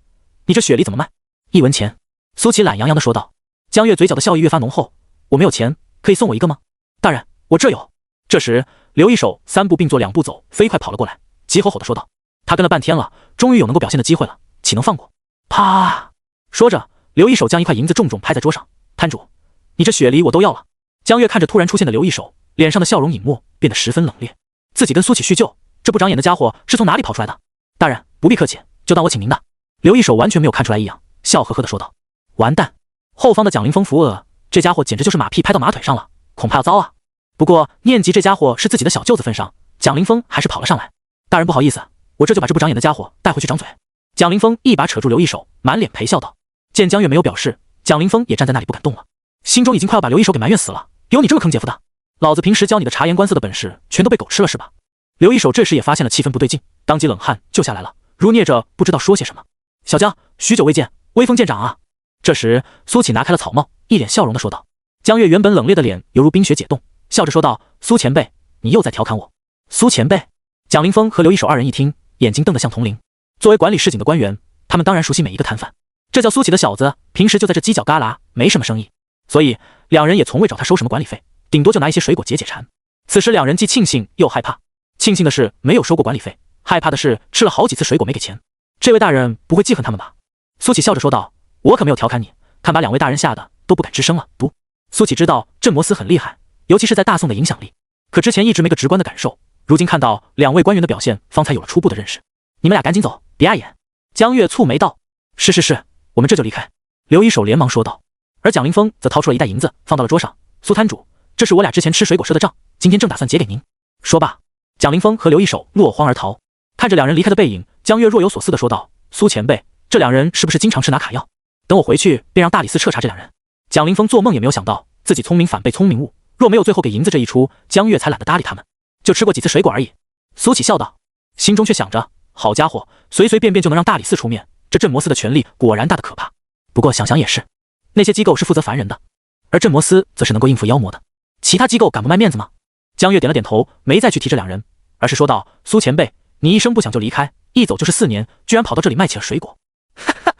你这雪梨怎么卖？1文钱。”苏启懒洋洋地说道。江月嘴角的笑意越发浓厚：“我没有钱，可以送我一个吗？”“大人，我这有。”这时刘一手3步并作2步走，飞快跑了过来，急吼吼地说道：“他跟了半天了，终于有能够表现的机会了，岂能放过？”啪！说着，刘一手将一块银子重重拍在桌上：“摊主，你这雪梨我都要了。”江月看着突然出现的刘一手，脸上的笑容隐没，变得十分冷冽。自己跟苏启叙旧，这不长眼的家伙是从哪里跑出来的？大人不必客气，就当我请您的。刘一手完全没有看出来异样，笑呵呵地说道：“完蛋！后方的蒋凌风扶额，这家伙简直就是马屁拍到马腿上了，恐怕要糟啊！”不过念及这家伙是自己的小舅子份上，蒋凌风还是跑了上来：“大人不好意思，我这就把这不长眼的家伙带回去掌嘴。”蒋凌风一把扯住刘一手，满脸陪笑道。见江月没有表示，蒋凌风也站在那里不敢动了，心中已经快要把刘一手给埋怨死了。有你这么坑姐夫的，老子平时教你的察言观色的本事全都被狗吃了是吧？刘一手这时也发现了气氛不对劲，当即冷汗就下来了，如捏着不知道说些什么。小江，许久未见，威风见长啊！这时苏启拿开了草帽，一脸笑容地说道。江月原本冷冽的脸犹如冰雪解冻，笑着说道：“苏前辈，你又在调侃我。”苏前辈。蒋凌风和刘一手二人一听，眼睛瞪得像铜铃。作为管理市井的官员，他们当然熟悉每一个摊贩。这叫苏启的小子平时就在这犄角旮旯，没什么生意，所以两人也从未找他收什么管理费，顶多就拿一些水果解解馋。此时两人既庆幸又害怕，庆幸的是没有收过管理费，害怕的是吃了好几次水果没给钱。这位大人不会记恨他们吧？苏启笑着说道：“我可没有调侃你，看把两位大人吓得都不敢吱声了。”不，苏启知道镇魔司很厉害，尤其是在大宋的影响力，可之前一直没个直观的感受，如今看到两位官员的表现，方才有了初步的认识。你们俩赶紧走，别碍眼。江月蹙眉道：“是，我们这就离开。刘一手连忙说道。而蒋凌峰则掏出了一袋银子，放到了桌上。苏摊主，这是我俩之前吃水果赊的账，今天正打算结给您。说罢，蒋凌峰和刘一手落荒而逃。看着两人离开的背影，江月若有所思地说道：“苏前辈，这两人是不是经常吃拿卡药？等我回去便让大理寺彻查这两人。”蒋凌峰做梦也没有想到，自己聪明反被聪明误，若没有最后给银子这一出，江月才懒得搭理他们，就吃过几次水果而已。苏起笑道，心中却想着，好家伙，随随便便就能让大理寺出面，这镇魔司的权力果然大得可怕。不过想想也是，那些机构是负责凡人的，而镇魔司则是能够应付妖魔的，其他机构敢不卖面子吗？江月点了点头，没再去提这两人，而是说道：“苏前辈，你一声不响就离开，一走就是4年，居然跑到这里卖起了水果。”哈哈，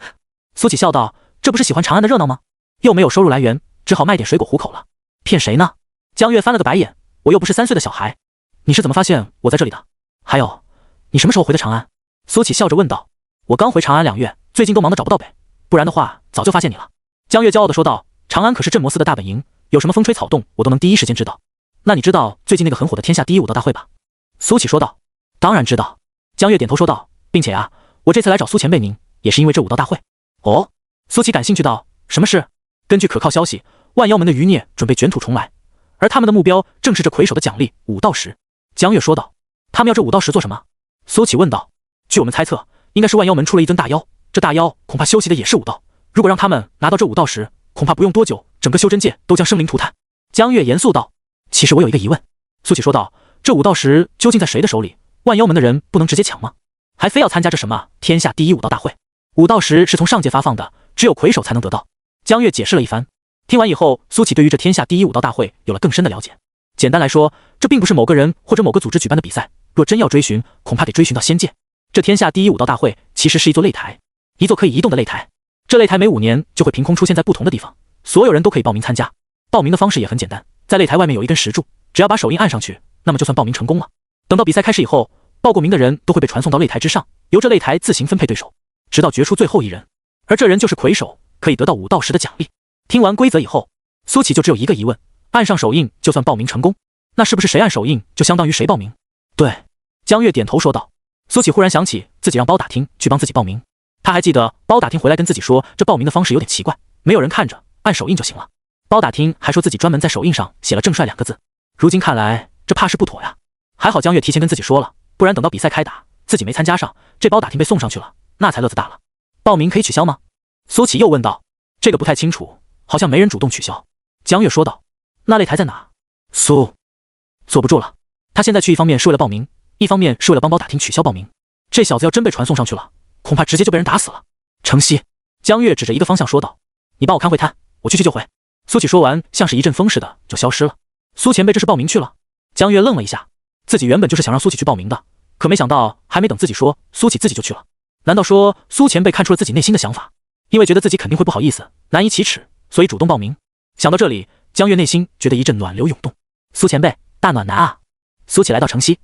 苏起笑道：“这不是喜欢长安的热闹吗？又没有收入来源，只好卖点水果糊口了。骗谁呢？”江月翻了个白眼：“我又不是3岁的小孩，你是怎么发现我在这里的？还有，你什么时候回的长安？”苏起笑着问道：“我刚回长安2月，最近都忙得找不到北，不然的话早就发现你了。”江月骄傲地说道：“长安可是镇魔司的大本营，有什么风吹草动，我都能第一时间知道。那你知道最近那个很火的天下第一武道大会吧？”苏起说道：“当然知道。”江月点头说道：“并且啊，我这次来找苏前辈您，也是因为这武道大会。”哦，苏起感兴趣道：“什么事？”根据可靠消息，万妖门的余孽准备卷土重来，而他们的目标正是这魁首的奖励武道石。江月说道：“他们要这武道石做什么？”苏起问道：“据我们猜测，应该是万妖门出了一尊大妖，这大妖恐怕修习的也是武道。如果让他们拿到这武道石，恐怕不用多久，整个修真界都将生灵涂炭。”江月严肃道：“其实我有一个疑问。”苏起说道：“这武道石究竟在谁的手里？万妖门的人不能直接抢吗？还非要参加这什么天下第一武道大会？武道石是从上界发放的，只有魁首才能得到。”江月解释了一番。听完以后，苏起对于这天下第一武道大会有了更深的了解。简单来说，这并不是某个人或者某个组织举办的比赛，若真要追寻，恐怕得追寻到仙界。这天下第一武道大会其实是一座擂台，一座可以移动的擂台。这擂台每5年就会凭空出现在不同的地方，所有人都可以报名参加。报名的方式也很简单，在擂台外面有一根石柱，只要把手印按上去，那么就算报名成功了。等到比赛开始以后，报过名的人都会被传送到擂台之上，由这擂台自行分配对手，直到决出最后一人，而这人就是魁首，可以得到武道石的奖励。听完规则以后，苏起就只有一个疑问：按上手印就算报名成功，那是不是谁按手印就相当于谁报名？对，江月点头说道。苏起忽然想起自己让包打听去帮自己报名，他还记得包打听回来跟自己说，这报名的方式有点奇怪，没有人看着，按手印就行了。包打听还说自己专门在手印上写了正帅2个字，如今看来这怕是不妥呀。还好江月提前跟自己说了，不然等到比赛开打，自己没参加上，这包打听被送上去了，那才乐子大了。报名可以取消吗？苏起又问道。这个不太清楚，好像没人主动取消。江月说道。那擂台在哪？苏坐不住了，他现在去一方面是为了报名，一方面是为了帮包打听取消报名。这小子要真被传送上去了，恐怕直接就被人打死了。城西，江月指着一个方向说道：“你帮我看会摊，我去就回。”苏起说完，像是一阵风似的就消失了。苏前辈这是报名去了？江月愣了一下，自己原本就是想让苏起去报名的，可没想到还没等自己说，苏起自己就去了。难道说苏前辈看出了自己内心的想法，因为觉得自己肯定会不好意思，难以启齿，所以主动报名？想到这里，江月内心觉得一阵暖流涌动。苏前辈，大暖男啊！苏起来到城西，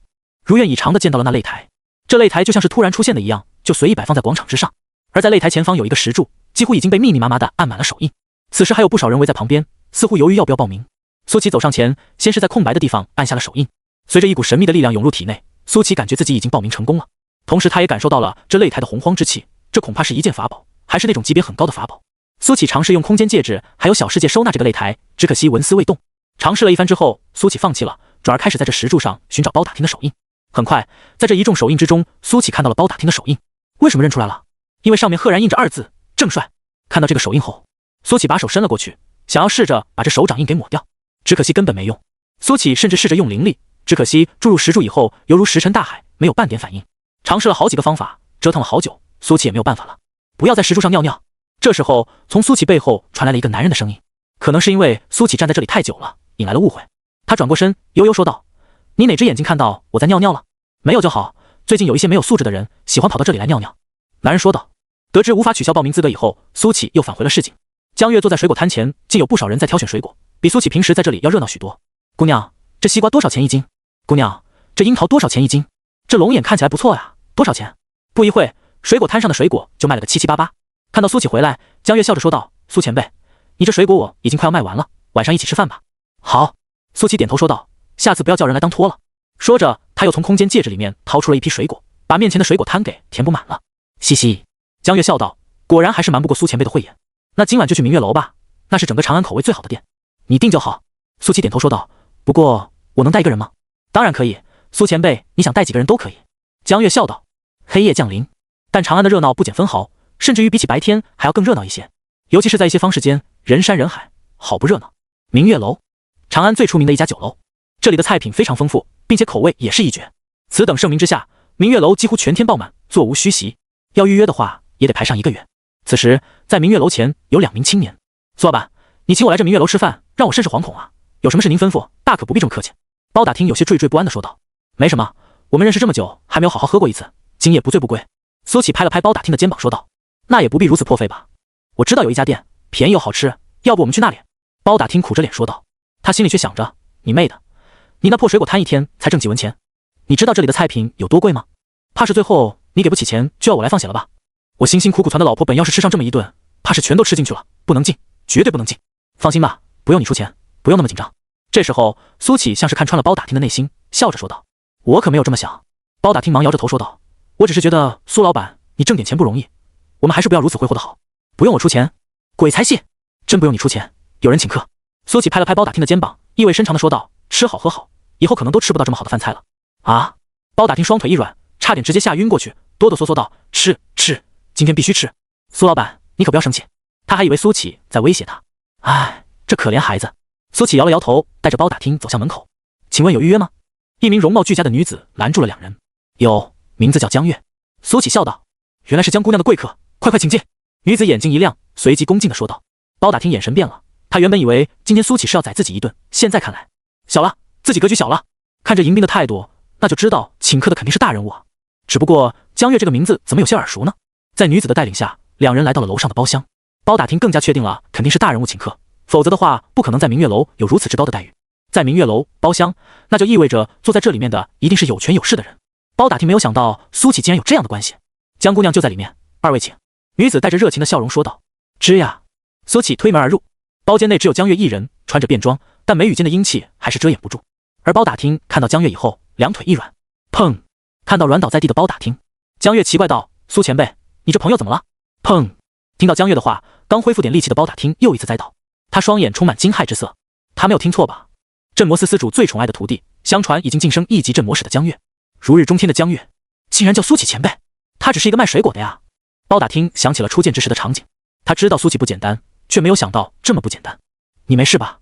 如愿以偿地见到了那擂台。这擂台就像是突然出现的一样，就随意摆放在广场之上。而在擂台前方有一个石柱，几乎已经被密密麻麻地按满了手印。此时还有不少人围在旁边，似乎犹豫要不要报名。苏起走上前，先是在空白的地方按下了手印。随着一股神秘的力量涌入体内，苏起感觉自己已经报名成功了。同时他也感受到了这擂台的洪荒之气，这恐怕是一件法宝，还是那种级别很高的法宝。苏起尝试用空间戒指还有小世界收纳这个擂台，只可惜纹丝未动。尝试了一番之后，苏起放弃了，转而开始在这石柱上寻找包打听的手印。很快，在这一众手印之中，苏起看到了包打听的手印。为什么认出来了？因为上面赫然印着2字正帅。看到这个手印后，苏起把手伸了过去，想要试着把这手掌印给抹掉，只可惜根本没用。苏起甚至试着用灵力，只可惜注入石柱以后犹如石沉大海，没有半点反应。尝试了好几个方法，折腾了好久，苏起也没有办法了。不要在石柱上尿尿。这时候从苏起背后传来了一个男人的声音，可能是因为苏起站在这里太久了，引来了误会。他转过身悠悠说道：“你哪只眼睛看到我在尿尿了？没有就好，最近有一些没有素质的人喜欢跑到这里来尿尿。”男人说道。得知无法取消报名资格以后，苏起又返回了市井。江月坐在水果摊前，竟有不少人在挑选水果，比苏起平时在这里要热闹许多。姑娘，这西瓜多少钱一斤？姑娘，这樱桃多少钱一斤？这龙眼看起来不错呀，多少钱？不一会，水果摊上的水果就卖了个七七八八。看到苏起回来，江月笑着说道：“苏前辈，你这水果我已经快要卖完了，晚上一起吃饭吧。”好，苏起点头说道：“下次不要叫人来当托了。”说着，他又从空间戒指里面掏出了一批水果，把面前的水果摊给填补满了。嘻嘻，江月笑道：“果然还是瞒不过苏前辈的慧眼。那今晚就去明月楼吧，那是整个长安口味最好的店，你定就好。苏琪点头说道。不过我能带一个人吗？当然可以，苏前辈，你想带几个人都可以。江月笑道。黑夜降临，但长安的热闹不减分毫，甚至于比起白天还要更热闹一些，尤其是在一些方式间，人山人海，好不热闹。明月楼，长安最出名的一家酒楼，这里的菜品非常丰富，并且口味也是一绝。此等盛名之下，明月楼几乎全天爆满，座无虚席。要预约的话，也得排上1个月。此时，在明月楼前有2名青年。苏老板，你请我来这明月楼吃饭，让我甚是惶恐啊！有什么事您吩咐，大可不必这么客气。包打听有些惴惴不安地说道。没什么，我们认识这么久，还没有好好喝过一次，今夜不醉不归。苏启拍了拍包打听的肩膀说道。那也不必如此破费吧，我知道有一家店便宜又好吃，要不我们去那里？包打听苦着脸说道。他心里却想着，你妹的，你那破水果摊一天才挣几文钱，你知道这里的菜品有多贵吗？怕是最后你给不起钱就要我来放血了吧？我辛辛苦苦攒的老婆本要是吃上这么一顿，怕是全都吃进去了，不能进，绝对不能进。放心吧，不用你出钱，不用那么紧张。这时候苏启像是看穿了包打听的内心，笑着说道。我可没有这么想。包打听忙摇着头说道。我只是觉得苏老板你挣点钱不容易，我们还是不要如此挥霍的好。不用我出钱？鬼才信，真不用你出钱，有人请客。苏启拍了拍包打听的肩膀，意味深长的说道。吃好喝好，以后可能都吃不到这么好的饭菜了。啊！包打听双腿一软，差点直接吓晕过去，哆哆嗦嗦道。吃，今天必须吃。苏老板你可不要生气。他还以为苏启在威胁他。唉，这可怜孩子。苏启摇了摇头，带着包打听走向门口。请问有预约吗？一名容貌俱佳的女子拦住了2人。有，名字叫江月。苏启笑道。原来是江姑娘的贵客，快请进。女子眼睛一亮，随即恭敬地说道。包打听眼神变了，他原本以为今天苏启是要宰自己一顿，现在看来小了，自己格局小了。看着迎宾的态度，那就知道请客的肯定是大人物啊。只不过江月这个名字怎么有些耳熟呢？在女子的带领下，2人来到了楼上的包厢。包打听更加确定了，肯定是大人物请客，否则的话不可能在明月楼有如此之高的待遇。在明月楼包厢，那就意味着坐在这里面的一定是有权有势的人。包打听没有想到苏启竟然有这样的关系。江姑娘就在里面，2位请。女子带着热情的笑容说道。吱呀！苏启推门而入，包间内只有江月一人，穿着便装，但眉宇间的英气还是遮掩不住。而包打听看到江月以后，2腿一软，砰！看到软倒在地的包打听，江月奇怪道：苏前辈，你这朋友怎么了？砰！听到江月的话，刚恢复点力气的包打听又一次栽倒，他双眼充满惊骇之色。他没有听错吧？镇魔司司主最宠爱的徒弟，相传已经晋升1级镇魔使的江月，如日中天的江月，竟然叫苏启前辈。他只是一个卖水果的呀。包打听想起了初见之时的场景，他知道苏启不简单，却没有想到这么不简单。你没事吧？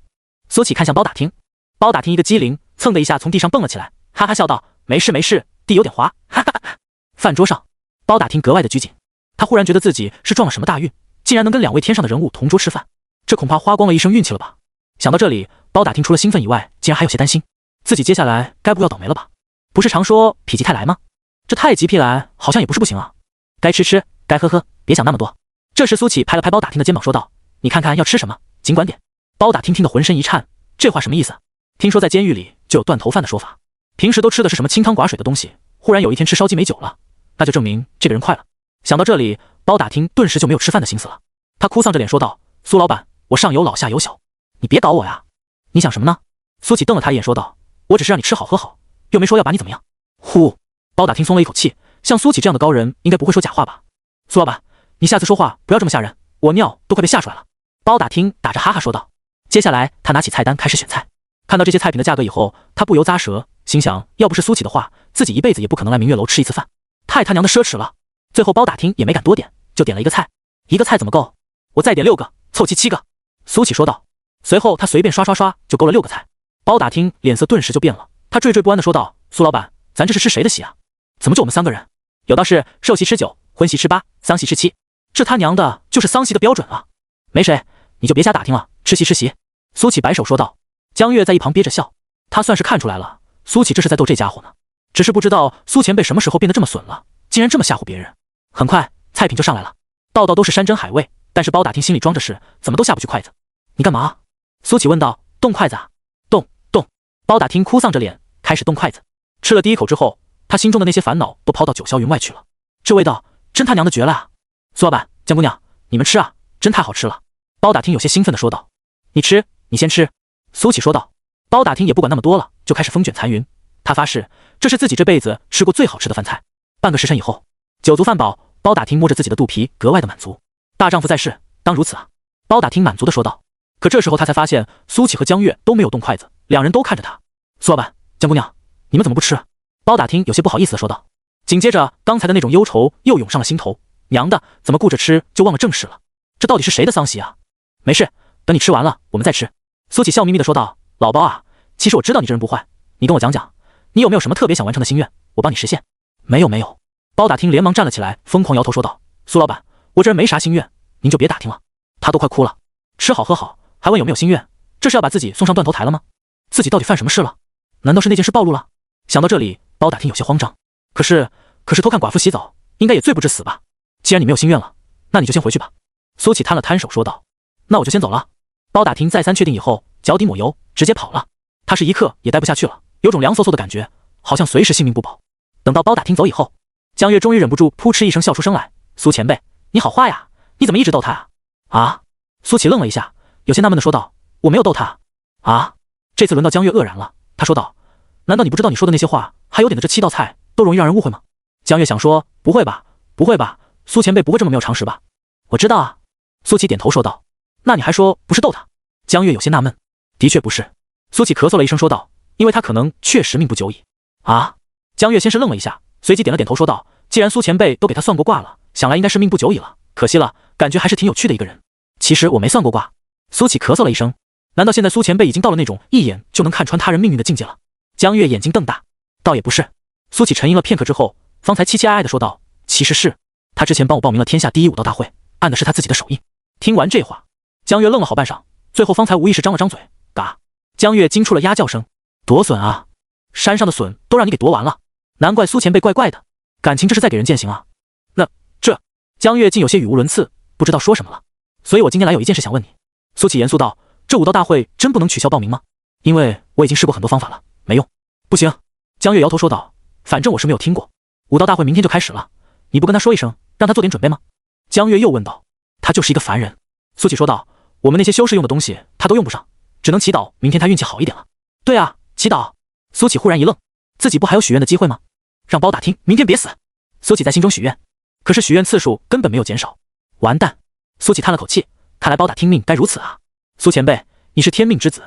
苏启看向包打听，包打听一个机灵，蹭的一下从地上蹦了起来，哈哈笑道：没事，地有点滑，哈哈哈。饭桌上，包打听格外的拘谨，他忽然觉得自己是撞了什么大运，竟然能跟2位天上的人物同桌吃饭，这恐怕花光了一生运气了吧。想到这里，包打听除了兴奋以外，竟然还有些担心，自己接下来该不要倒霉了吧？不是常说否极泰来吗？这太极劈来好像也不是不行啊。该吃，该喝，别想那么多。这时苏启拍了拍包打听的肩膀说道。你看看要吃什么，尽管点。包打听听得浑身一颤，这话什么意思？听说在监狱里就有断头饭的说法，平时都吃的是什么清汤寡水的东西，忽然有一天吃烧鸡没酒了，那就证明这个人快了。想到这里，包打听顿时就没有吃饭的心思了。他哭丧着脸说道。苏老板，我上有老下有小，你别搞我呀。你想什么呢？苏启瞪了他一眼说道。我只是让你吃好喝好，又没说要把你怎么样。呼！包打听松了一口气，像苏启这样的高人应该不会说假话吧？苏老板，你下次说话不要这么吓人，我尿都快被吓出来了。包打听打着哈哈说道。接下来他拿起菜单开始选菜，看到这些菜品的价格以后，他不由咂舌，心想要不是苏启的话，自己一辈子也不可能来明月楼吃一次饭，太他娘的奢侈了。最后包打听也没敢多点，就点了一个菜。一个菜怎么够？我再点6个，凑齐7个。苏启说道。随后他随便刷就勾了6个菜。包打听脸色顿时就变了，他惴惴不安地说道。苏老板，咱这是吃谁的席啊？怎么就我们3个人？有道是寿席吃9，婚席吃8，丧席吃7，这他娘的就是丧席的标准了。没谁，你就别瞎打听了，吃席。苏启摆手说道。江月在一旁憋着笑，他算是看出来了，苏启这是在逗这家伙呢，只是不知道苏前辈什么时候变得这么损了，竟然这么吓唬别人。很快菜品就上来了，道都是山珍海味，但是包打听心里装着是怎么都下不去筷子。你干嘛？苏启问道。动筷子啊？动。包打听哭丧着脸开始动筷子。吃了第1口之后，他心中的那些烦恼都抛到九霄云外去了。这味道真他娘的绝了啊！苏老板，江姑娘，你们吃啊，真太好吃了。包打听有些兴奋地说道。你吃，你先吃。苏启说道。包打听也不管那么多了，就开始风卷残云。他发誓这是自己这辈子吃过最好吃的饭菜。半个时辰以后，酒足饭饱，包打听摸着自己的肚皮格外的满足。大丈夫在世，当如此啊！包打听满足的说道。可这时候他才发现苏启和江月都没有动筷子，两人都看着他。苏老板，江姑娘，你们怎么不吃？包打听有些不好意思的说道。紧接着刚才的那种忧愁又涌上了心头，娘的，怎么顾着吃就忘了正事了？这到底是谁的丧喜啊？没事，等你吃完了我们再吃。苏启笑眯眯的说道。老包啊，其实我知道你这人不坏，你跟我讲讲，你有没有什么特别想完成的心愿，我帮你实现。没有。包打听连忙站了起来，疯狂摇头说道。苏老板，我这人没啥心愿，您就别打听了。他都快哭了，吃好喝好还问有没有心愿，这是要把自己送上断头台了吗？自己到底犯什么事了？难道是那件事暴露了？想到这里，包打听有些慌张。可是偷看寡妇洗澡应该也罪不至死吧？既然你没有心愿了，那你就先回去吧。苏启摊了摊手说道。那我就先走了。包打听再三确定以后，脚底抹油直接跑了。他是一刻也待不下去了，有种凉飕飕的感觉，好像随时性命不保。等到包打听走以后，江月终于忍不住扑哧一声笑出声来。苏前辈，你好花呀，你怎么一直逗他啊？啊？苏启愣了一下，有些纳闷的说道。我没有逗他啊。这次轮到江月愕然了，他说道。难道你不知道你说的那些话还有点的这7道菜都容易让人误会吗？江月想说不会吧，苏前辈不会这么没有常识吧？我知道啊。苏启点头说道。那你还说不是逗他？江月有些纳闷。的确不是。苏启咳嗽了一声说道。因为他可能确实命不久矣。啊？江月先是愣了一下，随即点了点头说道。既然苏前辈都给他算过卦了，想来应该是命不久矣了。可惜了，感觉还是挺有趣的一个人。其实我没算过卦。苏启咳嗽了一声。难道现在苏前辈已经到了那种一眼就能看穿他人命运的境界了？江月眼睛瞪大。倒也不是。苏启沉吟了片刻之后，方才凄凄哀哀的说道。其实是他之前帮我报名了天下第一武道大会，按的是他自己的手印。听完这话，江月愣了好半晌，最后方才无意识张了张嘴，嘎！江月惊出了鸭叫声。夺笋啊！山上的笋都让你给夺完了，难怪苏前辈怪怪的，感情这是在给人践行啊。这江月竟有些语无伦次，不知道说什么了。所以我今天来有一件事想问你。苏启严肃道。这武道大会真不能取消报名吗？因为我已经试过很多方法了，没用。不行。江月摇头说道。反正我是没有听过。武道大会明天就开始了，你不跟他说一声，让他做点准备吗？江月又问道。他就是一个凡人。苏启说道。我们那些修士用的东西他都用不上，只能祈祷明天他运气好一点了。对啊，祈祷。苏启忽然一愣，自己不还有许愿的机会吗？让包打听明天别死。苏启在心中许愿，可是许愿次数根本没有减少。完蛋。苏启叹了口气，看来包打听命该如此啊。苏前辈，你是天命之子，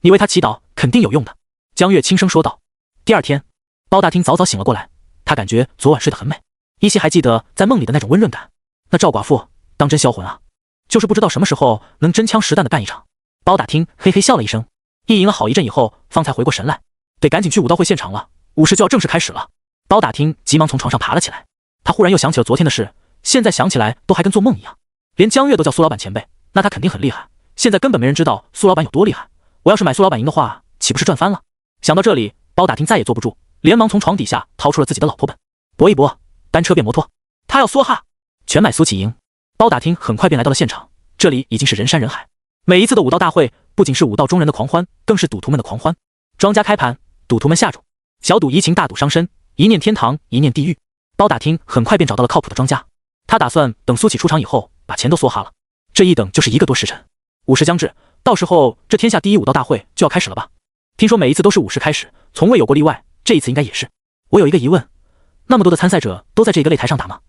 你为他祈祷肯定有用的。江月轻声说道。第二天，包大听早早醒了过来，他感觉昨晚睡得很美，依稀还记得在梦里的那种温润感。那赵寡妇当真销魂啊，就是不知道什么时候能真枪实弹的干一场。包打听嘿嘿笑了一声，意淫了好一阵以后，方才回过神来，得赶紧去武道会现场了，武士就要正式开始了。包打听急忙从床上爬了起来，他忽然又想起了昨天的事，现在想起来都还跟做梦一样。连江月都叫苏老板前辈，那他肯定很厉害。现在根本没人知道苏老板有多厉害，我要是买苏老板赢的话，岂不是赚翻了？想到这里，包打听再也坐不住，连忙从床底下掏出了自己的老婆本，搏一搏，单车变摩托，他要梭哈，全买苏启赢。包打听很快便来到了现场，这里已经是人山人海。每一次的武道大会，不仅是武道中人的狂欢，更是赌徒们的狂欢。庄家开盘，赌徒们下注，小赌怡情，大赌伤身，一念天堂，一念地狱。包打听很快便找到了靠谱的庄家，他打算等苏启出场以后，把钱都梭哈了。这一等就是1个多时辰。午时将至，到时候这天下第一武道大会就要开始了吧？听说每一次都是午时开始，从未有过例外，这一次应该也是。我有一个疑问，那么多的参赛者都在这个擂台上打吗？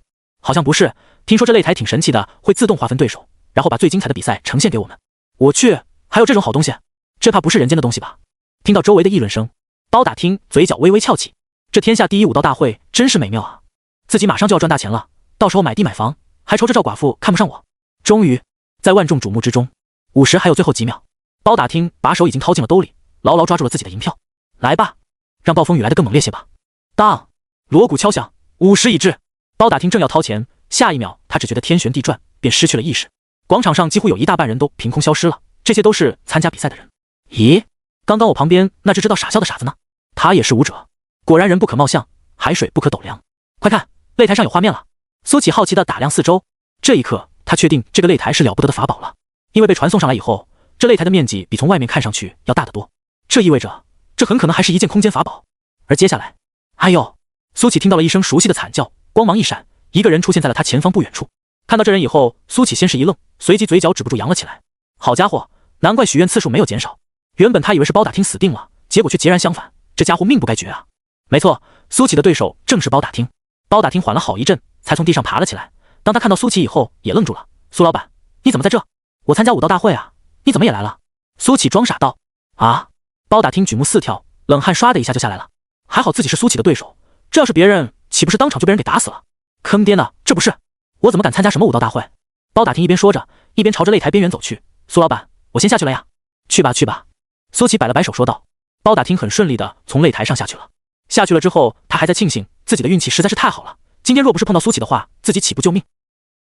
好像不是，听说这擂台挺神奇的，会自动划分对手，然后把最精彩的比赛呈现给我们。我去，还有这种好东西？这怕不是人间的东西吧？听到周围的议论声，包打听嘴角微微翘起，这天下第一武道大会真是美妙啊！自己马上就要赚大钱了，到时候买地买房，还愁这赵寡妇看不上我。终于，在万众瞩目之中，午时还有最后几秒，包打听把手已经掏进了兜里，牢牢抓住了自己的银票。来吧，让暴风雨来得更猛烈些吧！当，锣鼓敲响，午时已至。包打听正要掏钱，下一秒他只觉得天旋地转，便失去了意识。广场上几乎有一大半人都凭空消失了，这些都是参加比赛的人。咦，刚刚我旁边那只知道傻笑的傻子呢？他也是武者。果然人不可貌相，海水不可斗量。快看，擂台上有画面了。苏启好奇地打量四周，这一刻他确定这个擂台是了不得的法宝了，因为被传送上来以后，这擂台的面积比从外面看上去要大得多，这意味着这很可能还是一件空间法宝。而接下来，哎呦！苏启听到了一声熟悉的惨叫，光芒一闪，一个人出现在了他前方不远处。看到这人以后，苏启先是一愣，随即嘴角止不住扬了起来。好家伙，难怪许愿次数没有减少，原本他以为是包打听死定了，结果却截然相反，这家伙命不该绝啊！没错，苏启的对手正是包打听。包打听缓了好一阵，才从地上爬了起来。当他看到苏启以后，也愣住了，苏老板，你怎么在这？我参加武道大会啊，你怎么也来了？苏启装傻道。啊！包打听举目四跳，冷汗唰的一下就下来了。还好自己是苏启的对手，这要是别人，岂不是当场就被人给打死了？坑爹呢！这不是我怎么敢参加什么武道大会？包打听一边说着，一边朝着擂台边缘走去。苏老板，我先下去了呀。去吧去吧。苏启摆了摆手说道。包打听很顺利的从擂台上下去了。下去了之后，他还在庆幸自己的运气实在是太好了，今天若不是碰到苏启的话，自己岂不救命？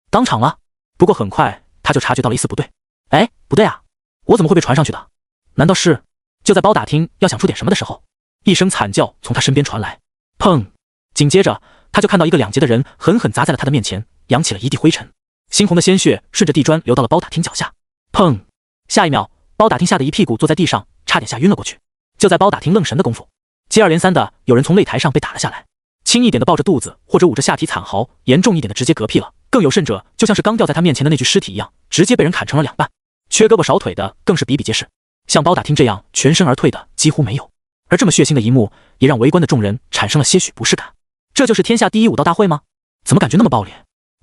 当场了。不过很快他就察觉到了一丝不对。哎，不对啊，我怎么会被传上去的？难道是……就在包打听要想出点什么的时候，一声惨叫从他身边传来。砰！紧接着他就看到一个两截的人狠狠砸在了他的面前，扬起了一地灰尘，猩红的鲜血顺着地砖流到了包打听脚下。砰！下一秒，包打听吓得一屁股坐在地上，差点吓晕了过去。就在包打听愣神的功夫，接二连三的有人从擂台上被打了下来，轻一点的抱着肚子或者捂着下体惨嚎，严重一点的直接嗝屁了，更有甚者就像是刚掉在他面前的那具尸体一样，直接被人砍成了两半，缺胳膊少腿的更是比比皆是。像包打听这样全身而退的几乎没有，而这么血腥的一幕也让围观的众人产生了些许不适感。这就是天下第一武道大会吗？怎么感觉那么暴力？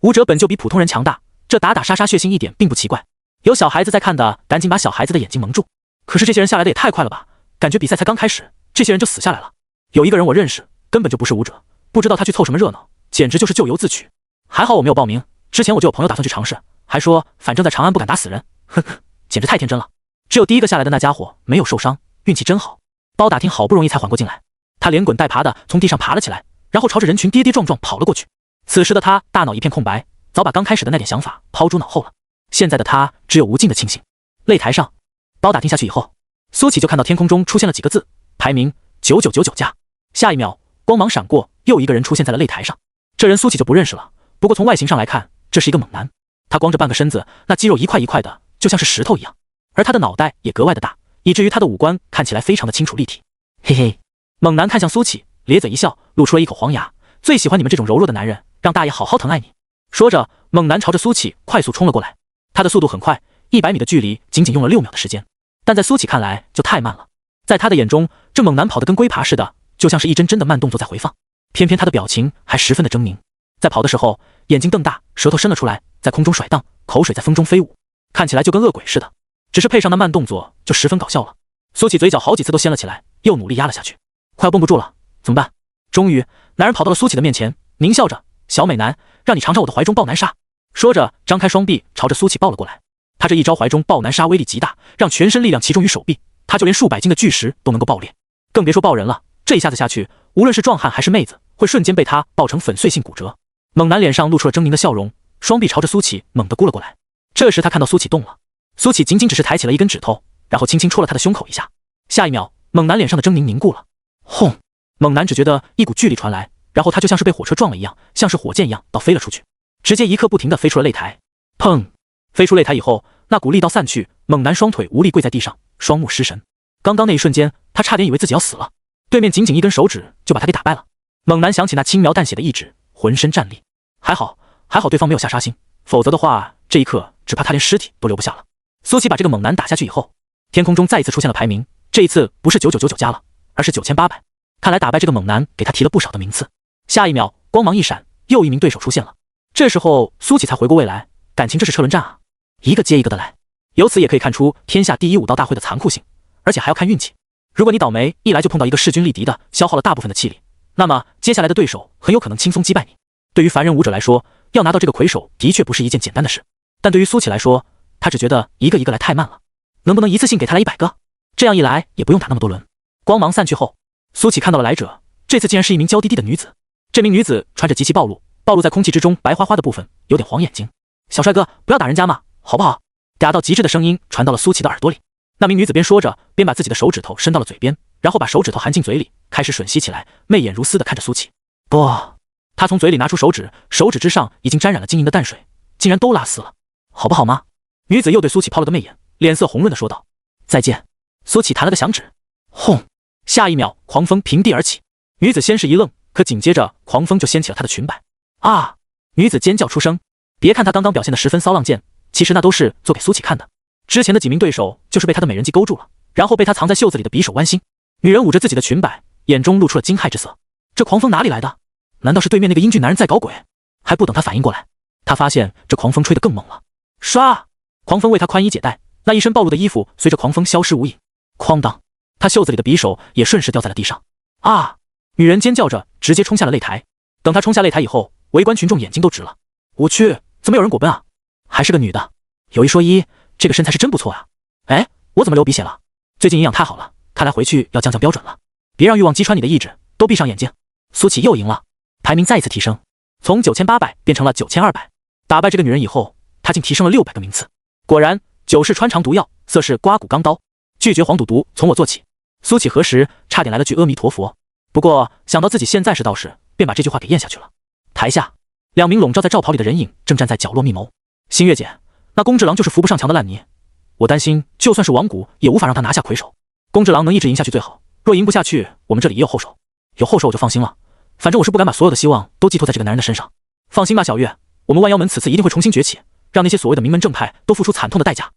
武者本就比普通人强大，这打打杀杀血腥一点并不奇怪。有小孩子在看的，赶紧把小孩子的眼睛蒙住。可是这些人下来的也太快了吧，感觉比赛才刚开始，这些人就死下来了。有一个人我认识，根本就不是武者，不知道他去凑什么热闹，简直就是咎由自取。还好我没有报名，之前我就有朋友打算去尝试，还说反正在长安不敢打死人，呵呵，简直太天真了。只有第一个下来的那家伙没有受伤，运气真好。包打听好不容易才缓过劲来，他连滚带爬的从地上爬了起来，然后朝着人群跌跌撞撞跑了过去。此时的他大脑一片空白，早把刚开始的那点想法抛诸脑后了。现在的他只有无尽的庆幸。擂台上，包打听下去以后，苏启就看到天空中出现了几个字：排名9999加。下一秒，光芒闪过，又一个人出现在了擂台上。这人苏启就不认识了，不过从外形上来看，这是一个猛男。他光着半个身子，那肌肉一块一块的，就像是石头一样，而他的脑袋也格外的大，以至于他的五官看起来非常的清楚立体。嘿嘿，猛男看向苏启，咧嘴一笑，露出了一口黄牙。最喜欢你们这种柔弱的男人，让大爷好好疼爱你。说着，猛男朝着苏启快速冲了过来。他的速度很快，100米的距离仅仅用了6秒的时间，但在苏启看来就太慢了。在他的眼中，这猛男跑得跟龟爬似的，就像是一帧帧的慢动作在回放。偏偏他的表情还十分的狰狞，在跑的时候，眼睛瞪大，舌头伸了出来，在空中甩荡，口水在风中飞舞，看起来就跟恶鬼似的。只是配上那慢动作，就十分搞笑了。苏启嘴角好几次都掀了起来，又努力压了下去，快要绷不住了，怎么办？终于，男人跑到了苏启的面前，狞笑着：“小美男，让你尝尝我的怀中抱男杀。”说着，张开双臂朝着苏启抱了过来。他这一招怀中抱男杀威力极大，让全身力量集中于手臂，他就连数百斤的巨石都能够爆裂，更别说抱人了。这一下子下去，无论是壮汉还是妹子，会瞬间被他爆成粉碎性骨折。猛男脸上露出了狰狞的笑容，双臂朝着苏启猛地箍了过来。这时他看到苏启动了，苏启仅仅只是抬起了一根指头，然后轻轻戳了他的胸口一下。下一秒，猛男脸上的狰狞凝固了。轰！猛男只觉得一股巨力传来，然后他就像是被火车撞了一样，像是火箭一样倒飞了出去，直接一刻不停地飞出了擂台。砰！飞出擂台以后，那股力道散去，猛男双腿无力跪在地上，双目失神。刚刚那一瞬间，他差点以为自己要死了，对面仅仅一根手指就把他给打败了。猛男想起那轻描淡写的一指，浑身战栗。还好对方没有下杀心，否则的话，这一刻只怕他连尸体都留不下了。苏琪把这个猛男打下去以后，天空中再一次出现了排名，这一次不是9999加了，而是9800。看来打败这个猛男给他提了不少的名次。下一秒，光芒一闪，又一名对手出现了。这时候苏琪才回过味来，感情这是车轮战啊，一个接一个的来。由此也可以看出天下第一武道大会的残酷性，而且还要看运气。如果你倒霉一来就碰到一个势均力敌的，消耗了大部分的气力，那么接下来的对手很有可能轻松击败你。对于凡人武者来说，要拿到这个魁首的确不是一件简单的事，但对于苏琪来说，他只觉得一个一个来太慢了，能不能一次性给他来100个？这样一来也不用打那么多轮。光芒散去后，苏琪看到了来者，这次竟然是一名娇滴滴的女子。这名女子穿着极其暴露在空气之中白花花的部分，有点黄眼睛。小帅哥，不要打人家嘛，好不好？嗲到极致的声音传到了苏琪的耳朵里。那名女子边说着，边把自己的手指头伸到了嘴边，然后把手指头含进嘴里，开始吮吸起来，媚眼如丝的看着苏琪。不，她从嘴里拿出手指，手指之上已经沾染了晶莹的淡水，竟然都拉丝了，好不好吗？女子又对苏琪抛了个媚眼，脸色红润的说道。再见。苏琪弹了个响指，轰！下一秒，狂风平地而起。女子先是一愣，可紧接着狂风就掀起了她的裙摆。啊！女子尖叫出声。别看她刚刚表现得十分骚浪贱，其实那都是做给苏琪看的。之前的几名对手就是被她的美人计勾住了，然后被她藏在袖子里的匕首剜心。女人捂着自己的裙摆，眼中露出了惊骇之色。这狂风哪里来的？难道是对面那个英俊男人在搞鬼？还不等她反应过来，她发现这狂风吹得更猛了，唰！狂风为他宽衣解带，那一身暴露的衣服随着狂风消失无影。哐当！他袖子里的匕首也顺势掉在了地上。啊！女人尖叫着，直接冲下了擂台。等她冲下擂台以后，围观群众眼睛都直了。我去，怎么有人裸奔啊？还是个女的。有一说一，这个身材是真不错啊。哎，我怎么流鼻血了？最近营养太好了，看来回去要降降标准了。别让欲望击穿你的意志，都闭上眼睛。苏启又赢了，排名再一次提升，从9800变成了9200。打败这个女人以后，他竟提升了600个名次。果然，酒是穿肠毒药，色是刮骨钢刀，拒绝黄赌毒，从我做起。苏启何时差点来了句阿弥陀佛，不过想到自己现在是道士，便把这句话给咽下去了。台下，2名笼罩在罩袍里的人影正站在角落密谋。新月姐，那宫之狼就是扶不上墙的烂泥，我担心就算是王谷也无法让他拿下魁首。宫之狼能一直赢下去最好，若赢不下去，我们这里也有后手。有后手我就放心了，反正我是不敢把所有的希望都寄托在这个男人的身上。放心吧，小月，我们万妖门此次一定会重新崛起，让那些所谓的名门正派都付出惨痛的代价。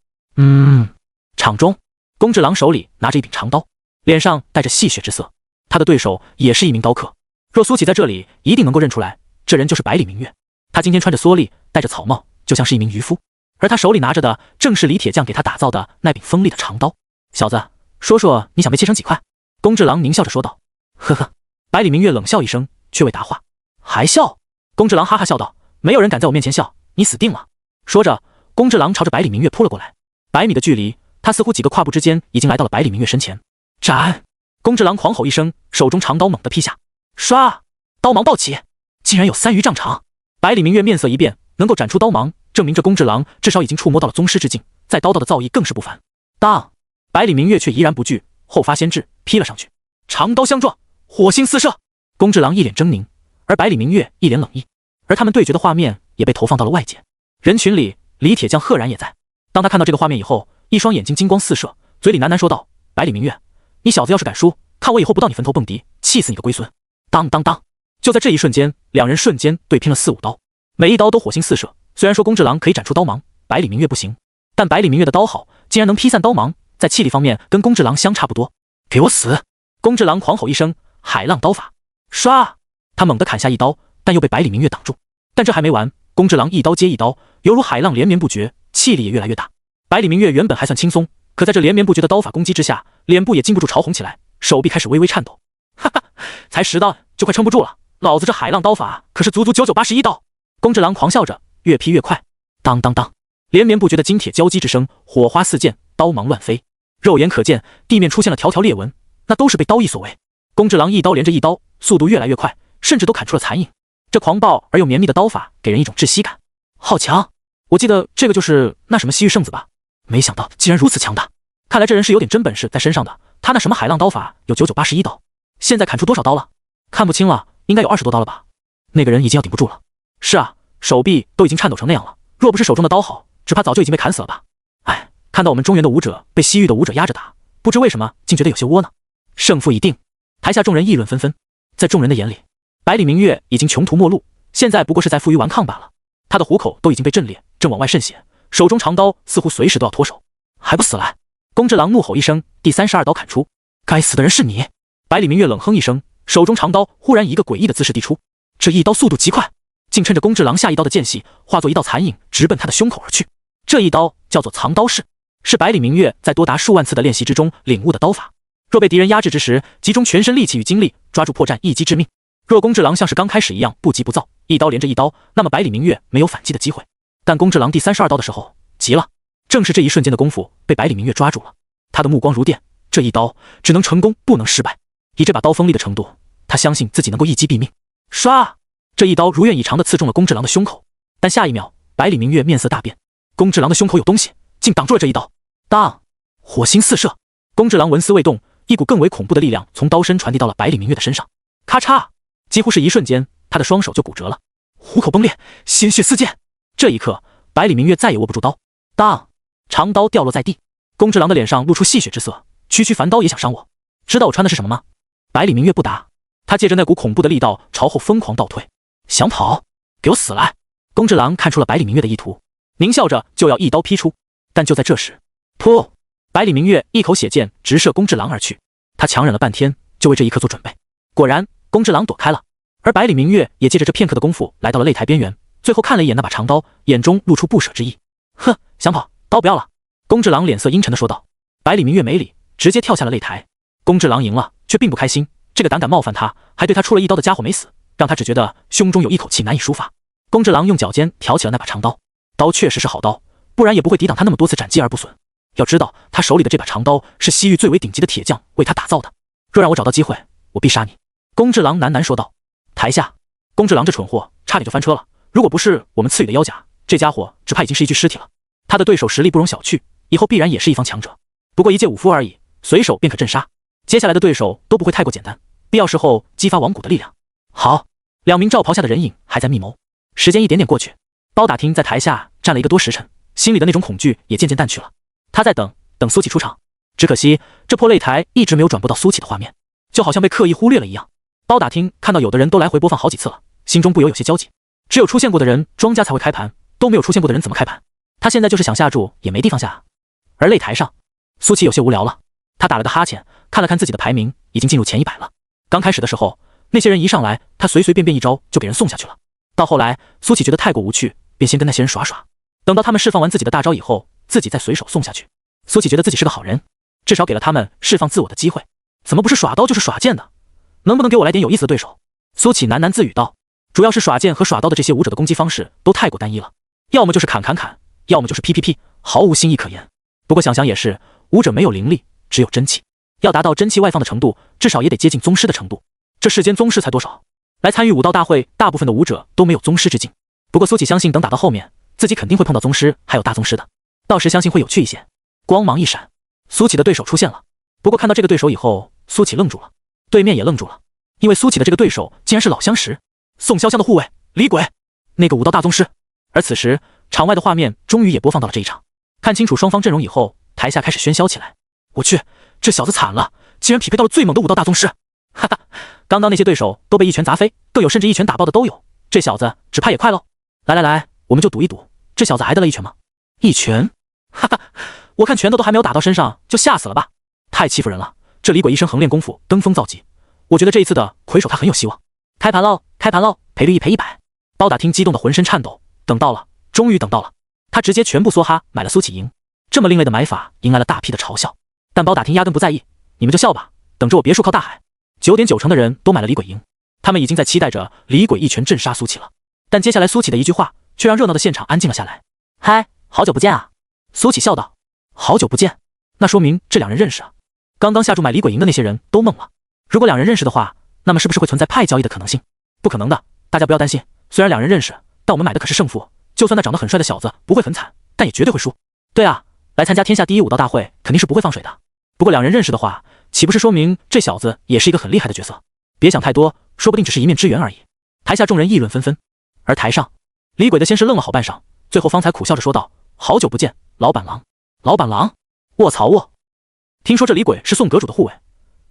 场中，宫之狼手里拿着一柄长刀，脸上带着戏谑之色。他的对手也是一名刀客，若苏启在这里，一定能够认出来，这人就是百里明月。他今天穿着蓑笠，戴着草帽，就像是一名渔夫，而他手里拿着的正是李铁匠给他打造的那柄锋利的长刀。小子，说说你想被切成几块？宫之狼狞笑着说道。呵呵，百里明月冷笑一声，却未答话。还笑？宫之狼哈哈笑道，没有人敢在我面前笑，你死定了。说着，宫之狼朝着百里明月扑了过来。100米的距离，他似乎几个跨步之间已经来到了百里明月身前。斩！宫之狼狂吼一声，手中长刀猛地劈下，唰，刀芒暴起，竟然有3余丈长。百里明月面色一变，能够斩出刀芒，证明这宫之狼至少已经触摸到了宗师之境，在刀道的造诣更是不凡。当，百里明月却怡然不惧，后发先至，劈了上去，长刀相撞，火星四射。宫之狼一脸狰狞，而百里明月一脸冷意，而他们对决的画面也被投放到了外界。人群里，李铁匠赫然也在。当他看到这个画面以后，一双眼睛金光四射，嘴里喃喃说道：“百里明月，你小子要是敢输，看我以后不到你坟头蹦迪，气死你个龟孙！”当当当！就在这一瞬间，两人瞬间对拼了4、5刀，每一刀都火星四射。虽然说宫之狼可以斩出刀芒，百里明月不行，但百里明月的刀好，竟然能劈散刀芒，在气力方面跟宫之狼相差不多。给我死！宫之狼狂吼一声，海浪刀法，唰！他猛地砍下一刀，但又被百里明月挡住。但这还没完，宫之狼一刀接一刀，犹如海浪连绵不绝，气力也越来越大。百里明月原本还算轻松，可在这连绵不绝的刀法攻击之下，脸部也禁不住潮红起来，手臂开始微微颤抖。哈哈，才10刀就快撑不住了，老子这海浪刀法可是足足9981刀。宫之狼狂笑着，越劈越快。当当当，连绵不绝的金铁交击之声，火花四溅，刀芒乱飞，肉眼可见地面出现了条条裂纹，那都是被刀意所为。宫之狼一刀连着一刀，速度越来越快，甚至都砍出了残影。这狂暴而又绵密的刀法给人一种窒息感。好强！我记得这个就是那什么西域圣子吧？没想到竟然如此强大，看来这人是有点真本事在身上的。他那什么海浪刀法有9981刀，现在砍出多少刀了？看不清了，应该有20多刀了吧？那个人已经要顶不住了。是啊，手臂都已经颤抖成那样了，若不是手中的刀好，只怕早就已经被砍死了吧。哎，看到我们中原的武者被西域的武者压着打，不知为什么竟觉得有些窝囊。胜负已定，台下众人议论纷纷。在众人的眼里，百里明月已经穷途末路，现在不过是在负隅顽抗罢了。他的虎口都已经被震裂，正往外渗血，手中长刀似乎随时都要脱手。还不死来！宫之狼怒吼一声，第32刀砍出。该死的人是你！百里明月冷哼一声，手中长刀忽然以一个诡异的姿势递出，这一刀速度极快，竟趁着宫之狼下一刀的间隙，化作一道残影，直奔他的胸口而去。这一刀叫做藏刀式，是百里明月在多达数万次的练习之中领悟的刀法。若被敌人压制之时，集中全身力气与精力，抓住破绽，一击致命。若宫之狼像是刚开始一样不急不躁，一刀连着一刀，那么百里明月没有反击的机会。但宫之狼第32刀的时候急了，正是这一瞬间的功夫被百里明月抓住了。他的目光如电，这一刀只能成功不能失败。以这把刀锋利的程度，他相信自己能够一击毙命。唰！这一刀如愿以偿地刺中了宫之狼的胸口。但下一秒，百里明月面色大变，宫之狼的胸口有东西，竟挡住了这一刀。当！火星四射，宫之狼纹丝未动，一股更为恐怖的力量从刀身传递到了百里明月的身上。咔嚓！几乎是一瞬间，他的双手就骨折了，虎口崩裂，鲜血四溅。这一刻，百里明月再也握不住刀。当！长刀掉落在地，宫之狼的脸上露出戏谑之色，区区凡刀也想伤我？知道我穿的是什么吗？百里明月不答，他借着那股恐怖的力道朝后疯狂倒退。想跑？给我死来！宫之狼看出了百里明月的意图，狞笑着就要一刀劈出。但就在这时，噗！百里明月一口血箭直射宫之狼而去。他强忍了半天，就为这一刻做准备。果然，宫之狼躲开了，而百里明月也借着这片刻的功夫来到了擂台边缘，最后看了一眼那把长刀，眼中露出不舍之意。哼，想跑，刀不要了。宫治郎脸色阴沉地说道。百里明月没理，直接跳下了擂台。宫治郎赢了，却并不开心。这个胆敢冒犯他，还对他出了一刀的家伙没死，让他只觉得胸中有一口气难以抒发。宫治郎用脚尖挑起了那把长刀，刀确实是好刀，不然也不会抵挡他那么多次斩击而不损。要知道，他手里的这把长刀是西域最为顶级的铁匠为他打造的。若让我找到机会，我必杀你。宫治郎喃喃说道。台下，宫治郎这蠢货差点就翻车了。如果不是我们赐予的腰甲，这家伙只怕已经是一具尸体了。他的对手实力不容小觑，以后必然也是一方强者。不过一介武夫而已，随手便可镇杀。接下来的对手都不会太过简单，必要时候激发王骨的力量。好，两名罩袍下的人影还在密谋。时间一点点过去，包打听在台下站了1个多时辰，心里的那种恐惧也渐渐淡去了。他在等苏启出场，只可惜这破擂台一直没有转播到苏启的画面，就好像被刻意忽略了一样。包打听看到有的人都来回播放好几次了，心中不由有些焦急。只有出现过的人，庄家才会开盘，都没有出现过的人怎么开盘？他现在就是想下注也没地方下。而擂台上，苏启有些无聊了，他打了个哈欠，看了看自己的排名，已经进入前100了。刚开始的时候，那些人一上来，他随随便便一招就给人送下去了。到后来，苏启觉得太过无趣，便先跟那些人耍耍，等到他们释放完自己的大招以后，自己再随手送下去。苏启觉得自己是个好人，至少给了他们释放自我的机会。怎么不是耍刀就是耍剑的？能不能给我来点有意思的对手？苏启喃喃自语道。主要是耍剑和耍刀的这些武者的攻击方式都太过单一了，要么就是砍，要么就是劈，毫无新意可言。不过想想也是，武者没有灵力，只有真气，要达到真气外放的程度，至少也得接近宗师的程度。这世间宗师才多少？来参与武道大会，大部分的武者都没有宗师之境。不过苏启相信，等打到后面，自己肯定会碰到宗师，还有大宗师的，到时相信会有趣一些。光芒一闪，苏启的对手出现了。不过看到这个对手以后，苏启愣住了，对面也愣住了，因为苏启的这个对手竟然是老相识，宋潇湘的护卫李鬼，那个武道大宗师。而此时场外的画面终于也播放到了这一场。看清楚双方阵容以后，台下开始喧嚣起来。我去，这小子惨了，竟然匹配到了最猛的武道大宗师！哈哈，刚刚那些对手都被一拳砸飞，更有甚至一拳打爆的都有，这小子只怕也快喽。来，我们就赌一赌，这小子挨得了一拳吗？一拳？哈哈，我看拳头都还没有打到身上就吓死了吧，太欺负人了。这李鬼一生横练功夫，登峰造极，我觉得这一次的魁首他很有希望。开盘喽，赔率1赔100。包打听激动的浑身颤抖，等到了，终于等到了，他直接全部梭哈买了苏启赢。这么另类的买法迎来了大批的嘲笑，但包打听压根不在意，你们就笑吧，等着我别墅靠大海。9点9成的人都买了李鬼赢，他们已经在期待着李鬼一拳镇杀苏启了。但接下来苏启的一句话却让热闹的现场安静了下来。嗨，好久不见啊！苏启笑道。好久不见，那说明这两人认识啊。刚刚下注买李鬼赢的那些人都懵了。如果两人认识的话，那么是不是会存在派交易的可能性？不可能的，大家不要担心。虽然两人认识，但我们买的可是胜负，就算那长得很帅的小子不会很惨，但也绝对会输。对啊，来参加天下第一武道大会肯定是不会放水的。不过两人认识的话，岂不是说明这小子也是一个很厉害的角色？别想太多，说不定只是一面之缘而已。台下众人议论纷纷，而台上李鬼的先是愣了好半晌，最后方才苦笑着说道：好久不见，老板郎。老板郎？卧槽卧！听说这李鬼是宋阁主的护卫，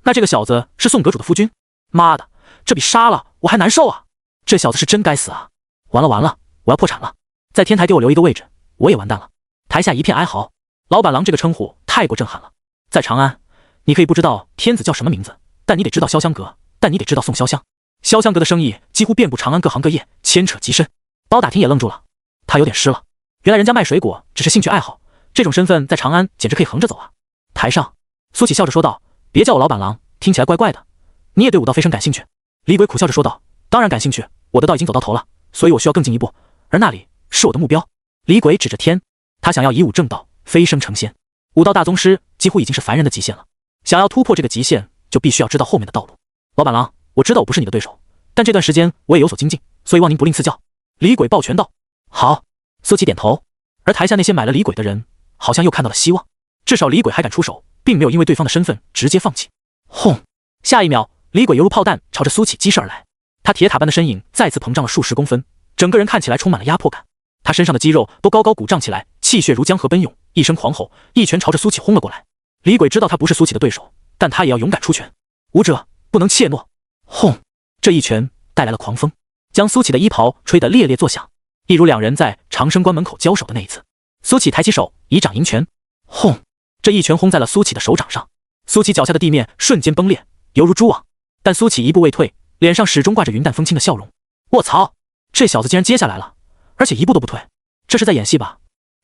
那这个小子是宋阁主的夫君？妈的，这比杀了我还难受啊！这小子是真该死啊！完了，我要破产了，在天台给我留一个位置，我也完蛋了。台下一片哀嚎，老板郎这个称呼太过震撼了。在长安，你可以不知道天子叫什么名字，但你得知道潇湘阁，但你得知道宋潇湘。潇湘阁的生意几乎遍布长安各行各业，牵扯极深。包打听也愣住了，他有点湿了。原来人家卖水果只是兴趣爱好，这种身份在长安简直可以横着走啊。台上，苏启笑着说道：别叫我老板郎，听起来怪怪的。你也对武道飞升感兴趣？李鬼苦笑着说道：当然感兴趣，我的道已经走到头了，所以我需要更进一步，而那里是我的目标。李鬼指着天，他想要以武正道，飞升成仙。武道大宗师几乎已经是凡人的极限了，想要突破这个极限，就必须要知道后面的道路。老板郎，我知道我不是你的对手，但这段时间我也有所精进，所以望您不吝赐教。李鬼抱拳道：好。苏启点头，而台下那些买了李鬼的人好像又看到了希望，至少李鬼还敢出手，并没有因为对方的身份直接放弃。轰！下一秒，李鬼犹如炮弹朝着苏启击射而来，他铁塔般的身影再次膨胀了数十公分，整个人看起来充满了压迫感。他身上的肌肉都高高鼓胀起来，气血如江河奔涌，一声狂吼，一拳朝着苏启轰了过来。李鬼知道他不是苏启的对手，但他也要勇敢出拳。武者不能怯懦。轰！这一拳带来了狂风，将苏启的衣袍吹得猎猎作响，一如两人在长生关门口交手的那一次。苏启抬起手，以掌迎拳。轰！这一拳轰在了苏启的手掌上，苏启脚下的地面瞬间崩裂，犹如蛛网。但苏启一步未退，脸上始终挂着云淡风轻的笑容。卧槽，这小子竟然接下来了，而且一步都不退，这是在演戏吧？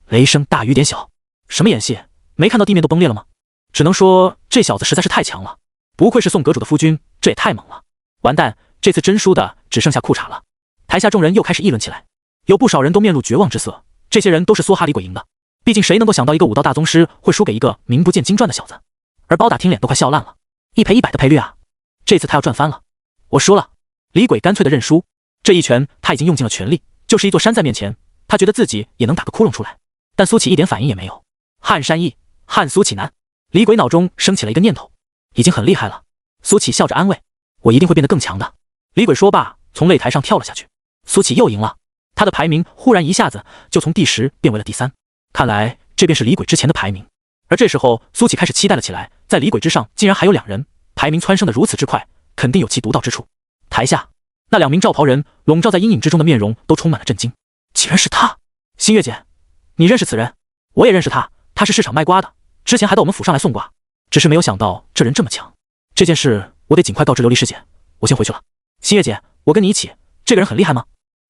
雷声大雨点小，什么演戏？没看到地面都崩裂了吗？只能说这小子实在是太强了，不愧是宋阁主的夫君，这也太猛了。完蛋，这次真输的只剩下裤衩了。台下众人又开始议论起来，有不少人都面露绝望之色。这些人都是梭哈李鬼赢的，毕竟谁能够想到一个武道大宗师会输给一个名不见经传的小子？而包打听脸都快笑烂了，1赔100的赔率啊！这次他要赚翻了。我输了，李鬼干脆的认输。这一拳他已经用尽了全力，就是一座山在面前，他觉得自己也能打个窟窿出来。但苏乞一点反应也没有。撼山易，撼苏乞难。李鬼脑中升起了一个念头，已经很厉害了。苏乞笑着安慰，我一定会变得更强的。李鬼说罢，从擂台上跳了下去。苏乞又赢了，他的排名忽然一下子就从第10变为了第3，看来这便是李鬼之前的排名。而这时候苏乞开始期待了起来，在李鬼之上竟然还有2人，排名蹿升的如此之快，肯定有其独到之处。台下那2名罩袍人笼罩在阴影之中的面容都充满了震惊，竟然是他！新月姐，你认识此人？我也认识他，他是市场卖瓜的，之前还到我们府上来送瓜，只是没有想到这人这么强。这件事我得尽快告知琉璃师姐，我先回去了。新月姐，我跟你一起。这个人很厉害吗？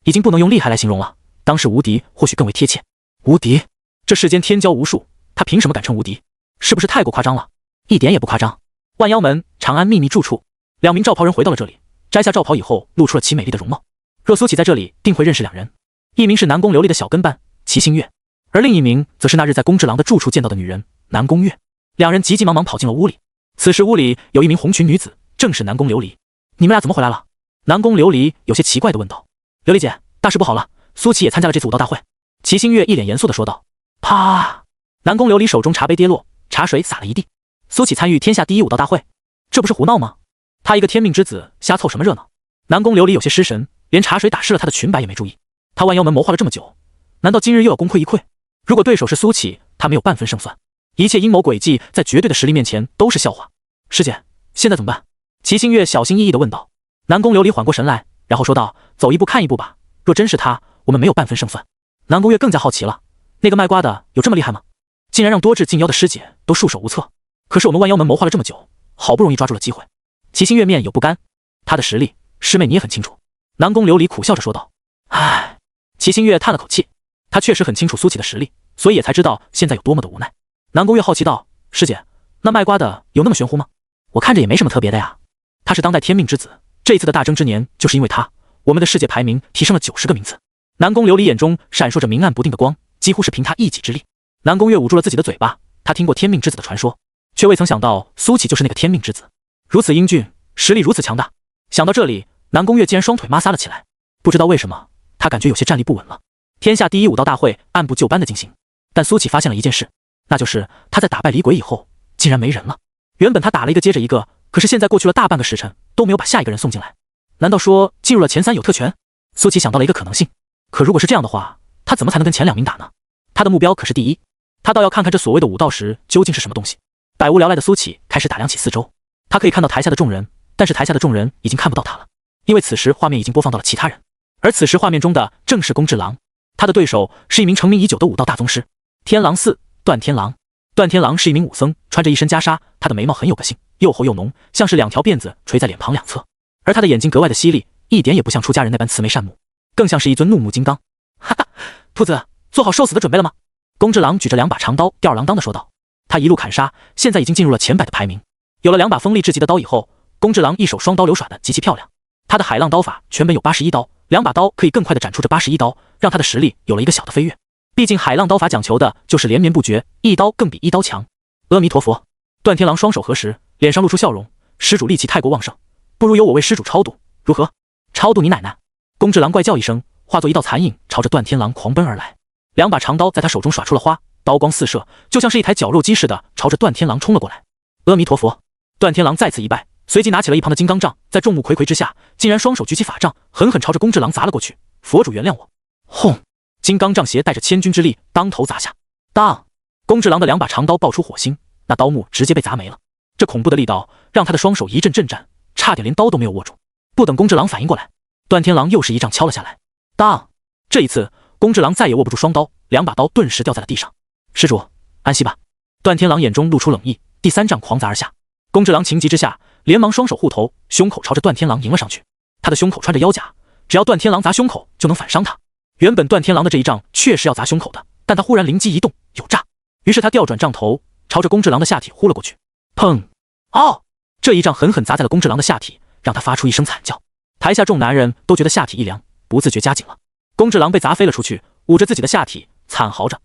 已经不能用厉害来形容了，当时无敌或许更为贴切。无敌？这世间天骄无数，他凭什么敢称无敌？是不是太过夸张了？一点也不夸张。万妖门长安秘密住处，2名罩袍人回到了这里，摘下罩袍以后露出了其美丽的容貌。若苏乞在这里定会认识2人，一名是南宫琉璃的小跟班齐星月，而另一名则是那日在宫之狼的住处见到的女人南宫月。2人急急忙忙跑进了屋里，此时屋里有一名红裙女子，正是南宫琉璃。你们俩怎么回来了？南宫琉璃有些奇怪地问道。琉璃姐，大事不好了，苏乞也参加了这次武道大会。齐星月一脸严肃地说道。啪！南宫琉璃手中茶杯跌落，茶水洒了一地。苏乞参与天下第1武道大会，这不是胡闹吗？他一个天命之子，瞎凑什么热闹？南宫琉璃有些失神，连茶水打湿了他的裙摆也没注意。他万妖门谋划了这么久，难道今日又要功亏一篑？如果对手是苏乞，他没有半分胜算。一切阴谋诡计在绝对的实力面前都是笑话。师姐，现在怎么办？齐星月小心翼翼地问道。南宫琉璃缓过神来，然后说道，走一步看一步吧，若真是他，我们没有半分胜算。南宫月更加好奇了，那个卖瓜的有这么厉害吗？竟然让多智禁妖的师姐都束手无策。可是我们万妖门谋划了这么久，好不容易抓住了机会。齐星月面有不甘，他的实力，师妹你也很清楚。南宫琉璃苦笑着说道。唉，齐星月叹了口气，他确实很清楚苏乞的实力，所以也才知道现在有多么的无奈。南宫月好奇道，师姐，那卖瓜的有那么玄乎吗？我看着也没什么特别的呀。他是当代天命之子，这一次的大争之年就是因为他，我们的世界排名提升了90个名次。南宫琉璃眼中闪烁着明暗不定的光，几乎是凭他一己之力。南宫月捂住了自己的嘴巴，他听过天命之子的传说，却未曾想到苏乞就是那个天命之子，如此英俊，实力如此强大。想到这里，南宫月竟然双腿麻撒了起来，不知道为什么，他感觉有些站立不稳了。天下第1武道大会按部就班的进行，但苏乞发现了一件事，那就是他在打败李鬼以后，竟然没人了。原本他打了一个接着一个，可是现在过去了大半个时辰，都没有把下一个人送进来。难道说进入了前3有特权？苏乞想到了一个可能性，可如果是这样的话，他怎么才能跟前2名打呢？他的目标可是第1，他倒要看看这所谓的武道石究竟是什么东西。百无聊赖的苏乞开始打量起四周，他可以看到台下的众人，但是台下的众人已经看不到他了，因为此时画面已经播放到了其他人，而此时画面中的正是宫之狼，他的对手是一名成名已久的武道大宗师天狼寺段天狼。段天狼是一名武僧，穿着一身袈裟，他的眉毛很有个性，又厚又浓，像是2条辫子垂在脸庞两侧，而他的眼睛格外的犀利，一点也不像出家人那般慈眉善目，更像是一尊怒目金刚。哈哈，兔子，做好受死的准备了吗？宫之狼举着2把长刀，吊儿郎当的说道。他一路砍杀，现在已经进入了前100的排名。有了2把锋利至极的刀以后，宫之狼一手双刀流耍的极其漂亮。他的海浪刀法全本有81刀，2把刀可以更快的斩出这81刀，让他的实力有了一个小的飞跃。毕竟海浪刀法讲求的就是连绵不绝，一刀更比一刀强。阿弥陀佛！段天狼双手合十，脸上露出笑容。施主力气太过旺盛，不如由我为施主超度，如何？超度你奶奶！宫之狼怪叫一声，化作一道残影，朝着段天狼狂奔而来。2把长刀在他手中耍出了花，刀光四射，就像是一台绞肉机似的，朝着段天狼冲了过来。阿弥陀佛！段天狼再次一拜，随即拿起了一旁的金刚杖，在众目睽睽之下，竟然双手举起法杖，狠狠朝着宫之狼砸了过去。佛主原谅我！轰！金刚杖携带着千钧之力，当头砸下。当！宫之狼的2把长刀爆出火星，那刀木直接被砸没了。这恐怖的力道让他的双手一阵震颤，差点连刀都没有握住。不等宫之狼反应过来，段天狼又是一杖敲了下来。当！这一次，宫之狼再也握不住双刀，2把刀顿时掉在了地上。施主，安息吧。段天狼眼中露出冷意，第3杖狂砸而下。宫之狼情急之下，连忙双手护头，胸口朝着段天狼迎了上去。他的胸口穿着腰甲，只要段天狼砸胸口就能反伤他。原本段天狼的这一杖确实要砸胸口的，但他忽然灵机一动，有诈。于是他调转杖头，朝着宫之狼的下体呼了过去。砰！哦！这一杖狠狠砸在了宫之狼的下体，让他发出一声惨叫。台下众男人都觉得下体一凉，不自觉夹紧了。宫之狼被砸飞了出去，捂着自己的下体，惨嚎着，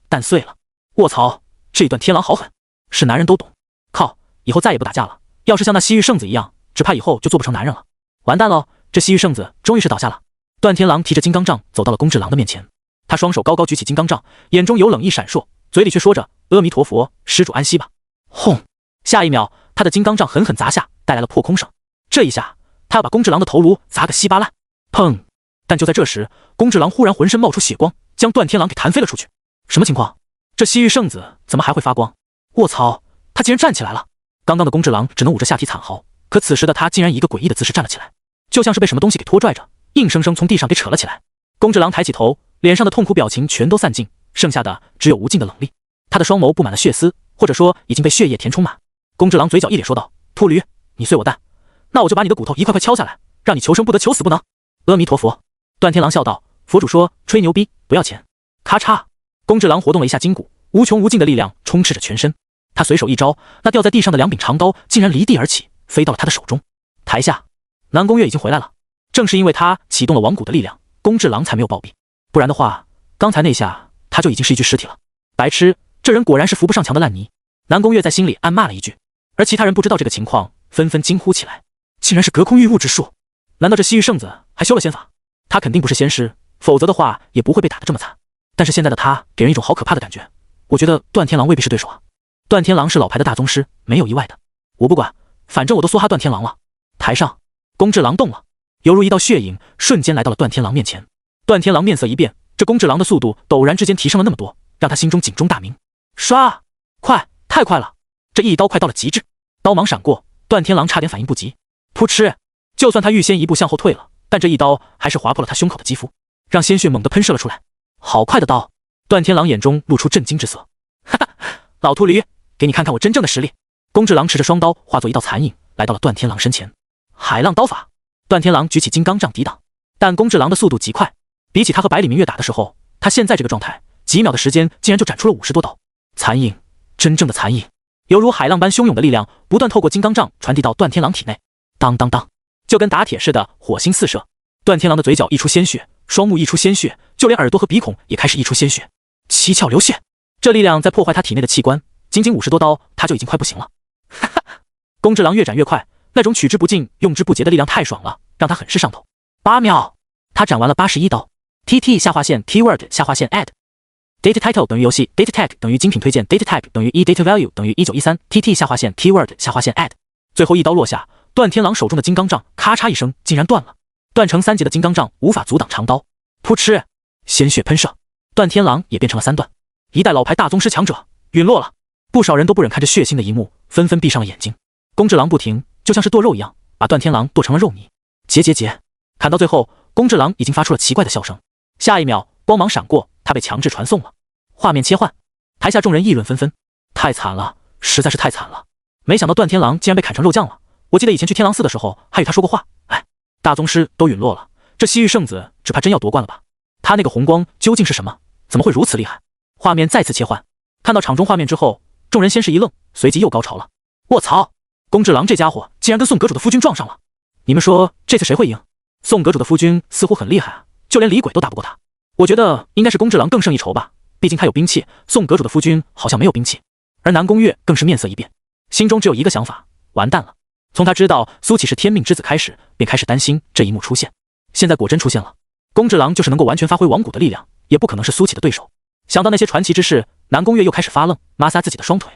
蛋碎了。卧槽，这一段天狼好狠！是男人都懂。靠，以后再也不打架了。要是像那西域圣子一样，只怕以后就做不成男人了。完蛋喽，这西域圣子终于是倒下了。段天狼提着金刚杖走到了宫之狼的面前，他双手高高举起金刚杖，眼中有冷意闪烁，嘴里却说着阿弥陀佛，施主安息吧。轰！下一秒，他的金刚杖狠狠砸下，带来了破空声。这一下，他要把宫之狼的头颅砸个稀巴烂。砰！但就在这时，宫之狼忽然浑身冒出血光，将段天狼给弹飞了出去。什么情况？这西域圣子怎么还会发光？卧槽，他竟然站起来了！刚刚的宫之狼只能捂着下体惨嚎，可此时的他竟然以一个诡异的姿势站了起来，就像是被什么东西给拖拽着，硬生生从地上给扯了起来。宫之狼抬起头，脸上的痛苦表情全都散尽，剩下的只有无尽的冷厉。他的双眸布满了血丝，或者说已经被血液填充满。宫之狼嘴角一咧说道：“秃驴，你碎我蛋，那我就把你的骨头一块块敲下来，让你求生不得，求死不能。”阿弥陀佛。段天狼笑道：“佛主说吹牛逼不要钱。”咔嚓，宫之狼活动了一下筋骨，无穷无尽的力量充斥着全身。他随手一招，那掉在地上的2柄长刀竟然离地而起，飞到了他的手中。台下，南宫月已经回来了。正是因为他启动了王骨的力量，宫之狼才没有暴毙，不然的话，刚才那下他就已经是一具尸体了。白痴，这人果然是扶不上墙的烂泥。南宫月在心里暗骂了一句，而其他人不知道这个情况，纷纷惊呼起来。竟然是隔空御物之术，难道这西域圣子还修了仙法？他肯定不是仙师，否则的话也不会被打得这么惨。但是现在的他给人一种好可怕的感觉，我觉得段天狼未必是对手啊。段天狼是老牌的大宗师，没有意外的。我不管，反正我都梭哈段天狼了。台上，宫之狼动了，犹如一道血影，瞬间来到了段天狼面前。段天狼面色一变，这宫之狼的速度陡然之间提升了那么多，让他心中警钟大鸣。唰！快，太快了！这一刀快到了极致，刀芒闪过，段天狼差点反应不及。噗嗤！就算他预先一步向后退了，但这一刀还是划破了他胸口的肌肤，让鲜血猛地喷射了出来。好快的刀！段天狼眼中露出震惊之色。哈哈，老秃驴，给你看看我真正的实力！宫之狼持着双刀化作一道残影，来到了段天狼身前。海浪刀法！段天狼举起金刚杖抵挡，但宫之狼的速度极快，比起他和百里明月打的时候，他现在这个状态，几秒的时间竟然就斩出了50多刀。残影，真正的残影，犹如海浪般汹涌的力量不断透过金刚杖传递到段天狼体内。当当当，就跟打铁似的，火星四射。段天狼的嘴角溢出鲜血，双目溢出鲜血，就连耳朵和鼻孔也开始溢出鲜血，七窍流血。这力量在破坏他体内的器官，仅仅50多刀，他就已经快不行了。哈哈，宫之狼越斩越快，那种取之不尽、用之不竭的力量太爽了，让他很是上头。8秒，他斩完了81刀。TT 下划线 Keyword 下划线 Add Data Title 等于游戏 Data Tag 等于精品推荐 Data Type 等于1 Data Value 等于1913 TT 下划线 Keyword 下划线 Add 最后一刀落下，段天狼手中的金刚杖咔嚓一声竟然断了，断成3截的金刚杖无法阻挡长刀。噗嗤，鲜血喷射，段天狼也变成了3段。一代老牌大宗师强者陨落了，不少人都不忍看着血腥的一幕，纷纷闭上了眼睛。宫之狼不停，就像是剁肉一样，把段天狼剁成了肉泥。结结结，砍到最后，宫之狼已经发出了奇怪的笑声。下一秒，光芒闪过，他被强制传送了。画面切换，台下众人议论纷纷，太惨了，实在是太惨了。没想到段天狼竟然被砍成肉酱了。我记得以前去天狼寺的时候，还与他说过话。哎，大宗师都陨落了，这西域圣子只怕真要夺冠了吧？他那个红光究竟是什么？怎么会如此厉害？画面再次切换，看到场中画面之后，众人先是一愣，随即又高潮了。卧槽，宫之狼这家伙竟然跟宋阁主的夫君撞上了！你们说这次谁会赢？宋阁主的夫君似乎很厉害啊，就连李鬼都打不过他。我觉得应该是宫之狼更胜一筹吧，毕竟他有兵器，宋阁主的夫君好像没有兵器。而南宫月更是面色一变，心中只有一个想法：完蛋了。从他知道苏启是天命之子开始，便开始担心这一幕出现。现在果真出现了，宫之狼就是能够完全发挥王骨的力量，也不可能是苏启的对手。想到那些传奇之事，南宫月又开始发愣，摩挲自己的双腿。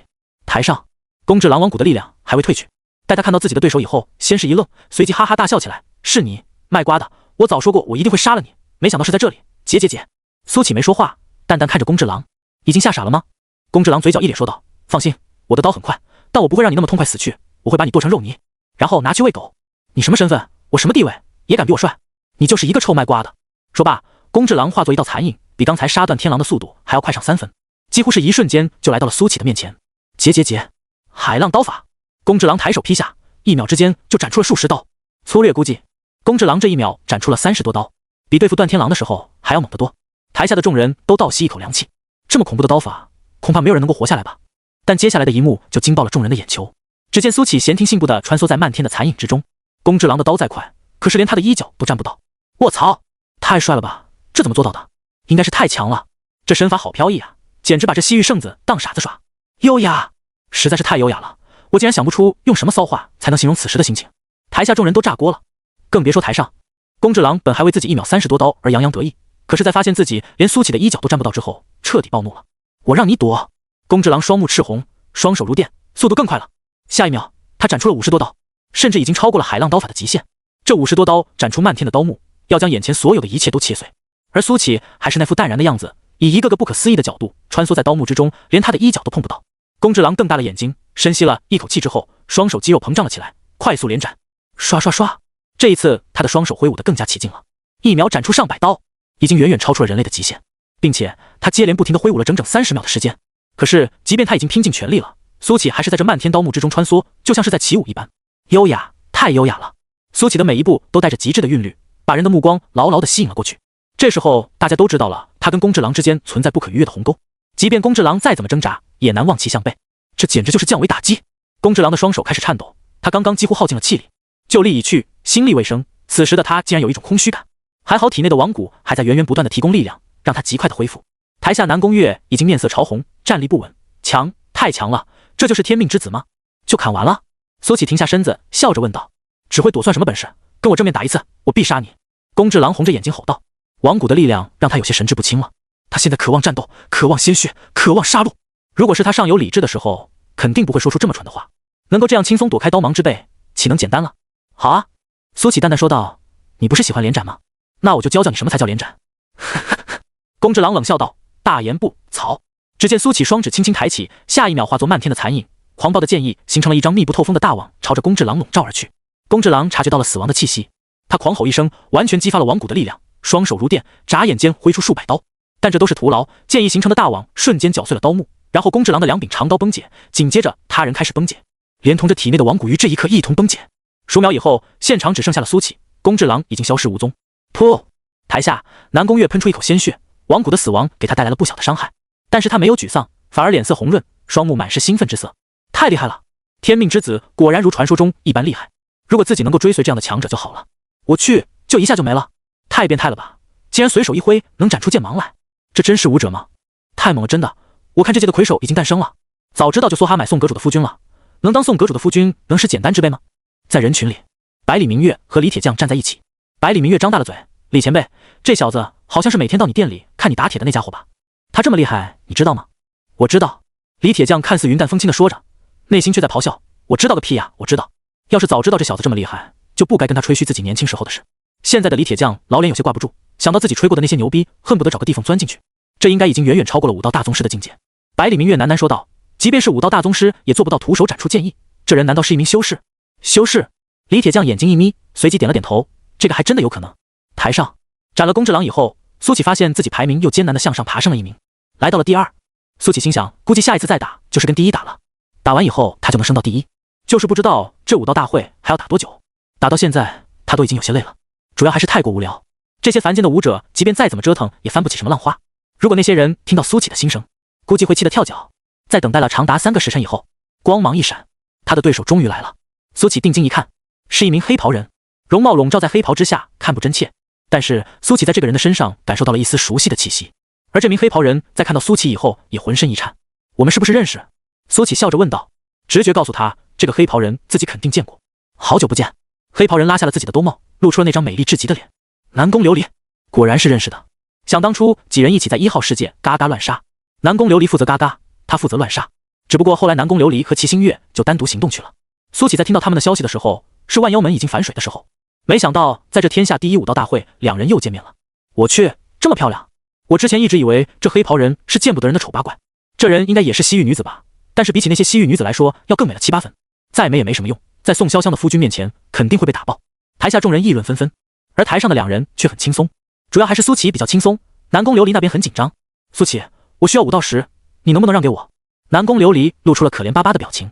台上，宫之狼王骨的力量还未退去，待他看到自己的对手以后，先是一愣，随即哈哈大笑起来：“是你，卖瓜的！我早说过我一定会杀了你，没想到是在这里。”姐。苏启没说话，淡淡看着宫之狼：“已经吓傻了吗？”宫之狼嘴角一咧说道：“放心，我的刀很快，但我不会让你那么痛快死去，我会把你剁成肉泥，然后拿去喂狗。你什么身份？我什么地位？也敢比我帅？你就是一个臭卖瓜的！”说罢，宫之狼化作一道残影，比刚才杀断天狼的速度还要快上3分，几乎是一瞬间就来到了苏启的面前。结，海浪刀法！宫之狼抬手劈下，1秒之间就斩出了数十刀。粗略估计，宫之狼这1秒斩出了30多刀，比对付段天狼的时候还要猛得多。台下的众人都倒吸一口凉气，这么恐怖的刀法，恐怕没有人能够活下来吧。但接下来的一幕就惊爆了众人的眼球。只见苏启闲庭信步地穿梭在漫天的残影之中，宫之狼的刀再快，可是连他的衣角都沾不到。卧槽，太帅了吧，这怎么做到的？应该是太强了，这身法好飘逸啊，简直把这西域圣子当傻子耍。优雅，实在是太优雅了，我竟然想不出用什么骚话才能形容此时的心情。台下众人都炸锅了，更别说台上。宫之狼本还为自己1秒30多刀而洋洋得意，可是在发现自己连苏启的衣角都沾不到之后，彻底暴怒了。我让你躲！宫之狼双目赤红，双手如电，速度更快了。下一秒，他斩出了50多刀，甚至已经超过了海浪刀法的极限。这50多刀斩出漫天的刀幕，要将眼前所有的一切都切碎。而苏启还是那副淡然的样子，以一个个不可思议的角度穿梭在刀幕之中，连他的衣角都碰不到。宫之狼瞪大了眼睛，深吸了一口气之后，双手肌肉膨胀了起来，快速连斩，刷刷刷。这一次，他的双手挥舞得更加起劲了，1秒斩出上百刀，已经远远超出了人类的极限，并且他接连不停地挥舞了整整30秒的时间。可是，即便他已经拼尽全力了，苏启还是在这漫天刀幕之中穿梭，就像是在起舞一般，优雅，太优雅了。苏启的每一步都带着极致的韵律，把人的目光牢牢地吸引了过去。这时候，大家都知道了，他跟宫之狼之间存在不可逾越的鸿沟，即便宫之狼再怎么挣扎，也难望其项背。这简直就是降维打击！宫之狼的双手开始颤抖，他刚刚几乎耗尽了气力，就力已去，心力未生。此时的他竟然有一种空虚感，还好体内的王骨还在源源不断地提供力量，让他极快地恢复。台下南宫月已经面色潮红，站立不稳，强，太强了，这就是天命之子吗？就砍完了？苏启停下身子，笑着问道：“只会躲算什么本事？跟我正面打一次，我必杀你！”宫之狼红着眼睛吼道。王骨的力量让他有些神志不清了，他现在渴望战斗，渴望鲜血，渴望杀戮。如果是他尚有理智的时候，肯定不会说出这么蠢的话。能够这样轻松躲开刀芒之辈，岂能简单了？好啊，苏启淡淡说道：“你不是喜欢连斩吗？那我就教教你什么才叫连斩。”宫之狼冷笑道：“大言不惭！”只见苏启双指轻轻抬起，下一秒化作漫天的残影，狂暴的剑意形成了一张密不透风的大网，朝着宫之狼笼罩而去。宫之狼察觉到了死亡的气息，他狂吼一声，完全激发了王骨的力量，双手如电，眨眼间挥出数百刀，但这都是徒劳。剑意形成的大网瞬间绞碎了刀幕，然后宫之狼的2柄长刀崩解，紧接着他人开始崩解，连同着体内的王骨于这一刻一同崩解。数秒以后，现场只剩下了苏启，宫之狼已经消失无踪。噗！台下南宫月喷出一口鲜血，王骨的死亡给他带来了不小的伤害，但是他没有沮丧，反而脸色红润，双目满是兴奋之色。太厉害了！天命之子果然如传说中一般厉害，如果自己能够追随这样的强者就好了。我去，就一下就没了，太变态了吧！竟然随手一挥能斩出剑芒来，这真是武者吗？太猛了，真的！我看这届的魁首已经诞生了，早知道就梭哈买宋阁主的夫君了。能当宋阁主的夫君，能是简单之辈吗？在人群里，百里明月和李铁匠站在一起。百里明月张大了嘴：“李前辈，这小子好像是每天到你店里看你打铁的那家伙吧？他这么厉害，你知道吗？”我知道。李铁匠看似云淡风轻地说着，内心却在咆哮：“我知道个屁呀！我知道，要是早知道这小子这么厉害，就不该跟他吹嘘自己年轻时候的事。”现在的李铁匠老脸有些挂不住，想到自己吹过的那些牛逼，恨不得找个地缝钻进去。这应该已经远远超过了武道大宗师的境界。百里明月喃喃说道：“即便是武道大宗师，也做不到徒手斩出剑意。这人难道是一名修士？”修士？李铁匠眼睛一眯，随即点了点头，这个还真的有可能。台上斩了宫之狼以后，苏启发现自己排名又艰难地向上爬升了一名，来到了第2。苏启心想，估计下一次再打就是跟第1打了，打完以后他就能升到第1，就是不知道这武道大会还要打多久。打到现在他都已经有些累了，主要还是太过无聊。这些凡间的武者即便再怎么折腾也翻不起什么浪花，如果那些人听到苏启的心声，估计会气得跳脚。在等待了长达3个时辰以后，光芒一闪，他的对手终于来了。苏启定睛一看，是一名黑袍人，容貌笼罩在黑袍之下，看不真切。但是苏启在这个人的身上感受到了一丝熟悉的气息，而这名黑袍人在看到苏启以后也浑身一颤。我们是不是认识？苏启笑着问道。直觉告诉他，这个黑袍人自己肯定见过。好久不见。黑袍人拉下了自己的兜帽，露出了那张美丽至极的脸。南宫琉璃，果然是认识的。想当初几人一起在1号世界嘎嘎乱杀，南宫琉璃负责嘎嘎，他负责乱杀。只不过后来南宫琉璃和齐星月就单独行动去了。苏启在听到他们的消息的时候，是万妖门已经反水的时候。没想到在这天下第1武道大会，两人又见面了。我去，这么漂亮！我之前一直以为这黑袍人是见不得人的丑八怪，这人应该也是西域女子吧？但是比起那些西域女子来说，要更美了7、8分。再美也没什么用，在宋潇湘的夫君面前，肯定会被打爆。台下众人议论纷纷，而台上的两人却很轻松。主要还是苏启比较轻松，南宫琉璃那边很紧张。苏启，我需要武道石，你能不能让给我？南宫琉璃露出了可怜巴巴的表情。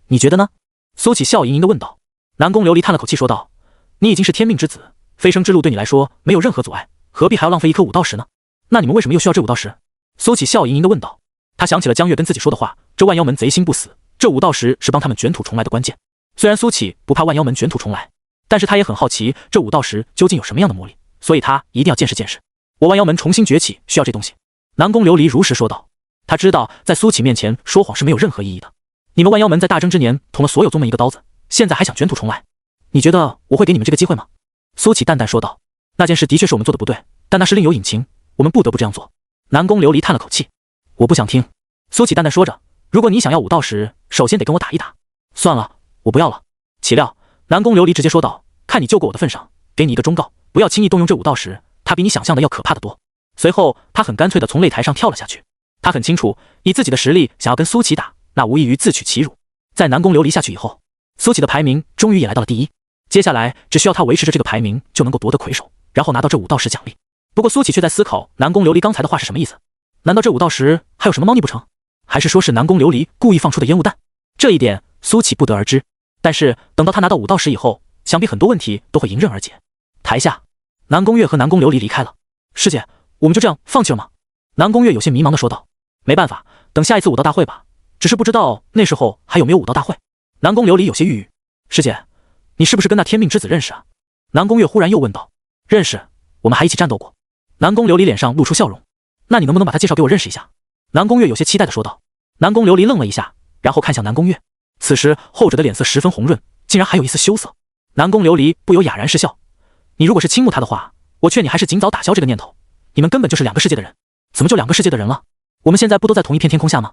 你觉得呢？苏启笑盈盈地问道。南宫琉璃叹了口气说道：你已经是天命之子，飞升之路对你来说没有任何阻碍，何必还要浪费一颗武道石呢？那你们为什么又需要这武道石？苏起笑盈盈地问道。他想起了江月跟自己说的话，这万妖门贼心不死，这武道石是帮他们卷土重来的关键。虽然苏起不怕万妖门卷土重来，但是他也很好奇这武道石究竟有什么样的魔力，所以他一定要见识见识。我万妖门重新崛起需要这东西。南宫琉璃如实说道。他知道在苏起面前说谎是没有任何意义的。你们万妖门在大征之年捅了所有宗门一个刀子，现在还想卷土重来，你觉得我会给你们这个机会吗？苏起淡淡说道。那件事的确是我们做的不对，但那是另有隐情，我们不得不这样做。南宫琉璃叹了口气。我不想听。苏起淡淡说着，如果你想要武道石，首先得跟我打一打。算了，我不要了。岂料南宫琉璃直接说道，看你救过我的份上，给你一个忠告，不要轻易动用这武道石，它比你想象的要可怕得多。随后他很干脆地从擂台上跳了下去。他很清楚，以自己的实力想要跟苏起打，那无异于自取其辱。在南宫琉璃下去以后，苏起的排名终于也来到了第一，接下来只需要他维持着这个排名就能够夺得魁首，然后拿到这武道石奖励。不过苏起却在思考南宫琉璃刚才的话是什么意思，难道这武道石还有什么猫腻不成？还是说是南宫琉璃故意放出的烟雾弹？这一点苏起不得而知，但是等到他拿到武道石以后，想必很多问题都会迎刃而解。台下，南宫月和南宫琉璃离开了。师姐，我们就这样放弃了吗？南宫月有些迷茫地说道。没办法，等下一次武道大会吧，只是不知道那时候还有没有武道大会。南宫琉璃有些郁郁。师姐，你是不是跟那天命之子认识啊？南宫月忽然又问道。认识，我们还一起战斗过。南宫琉璃脸上露出笑容。那你能不能把他介绍给我认识一下？南宫月有些期待地说道。南宫琉璃愣了一下，然后看向南宫月，此时后者的脸色十分红润，竟然还有一丝羞涩。南宫琉璃不由哑然失笑。你如果是倾慕他的话，我劝你还是尽早打消这个念头，你们根本就是两个世界的人。怎么就两个世界的人了？我们现在不都在同一片天空下吗？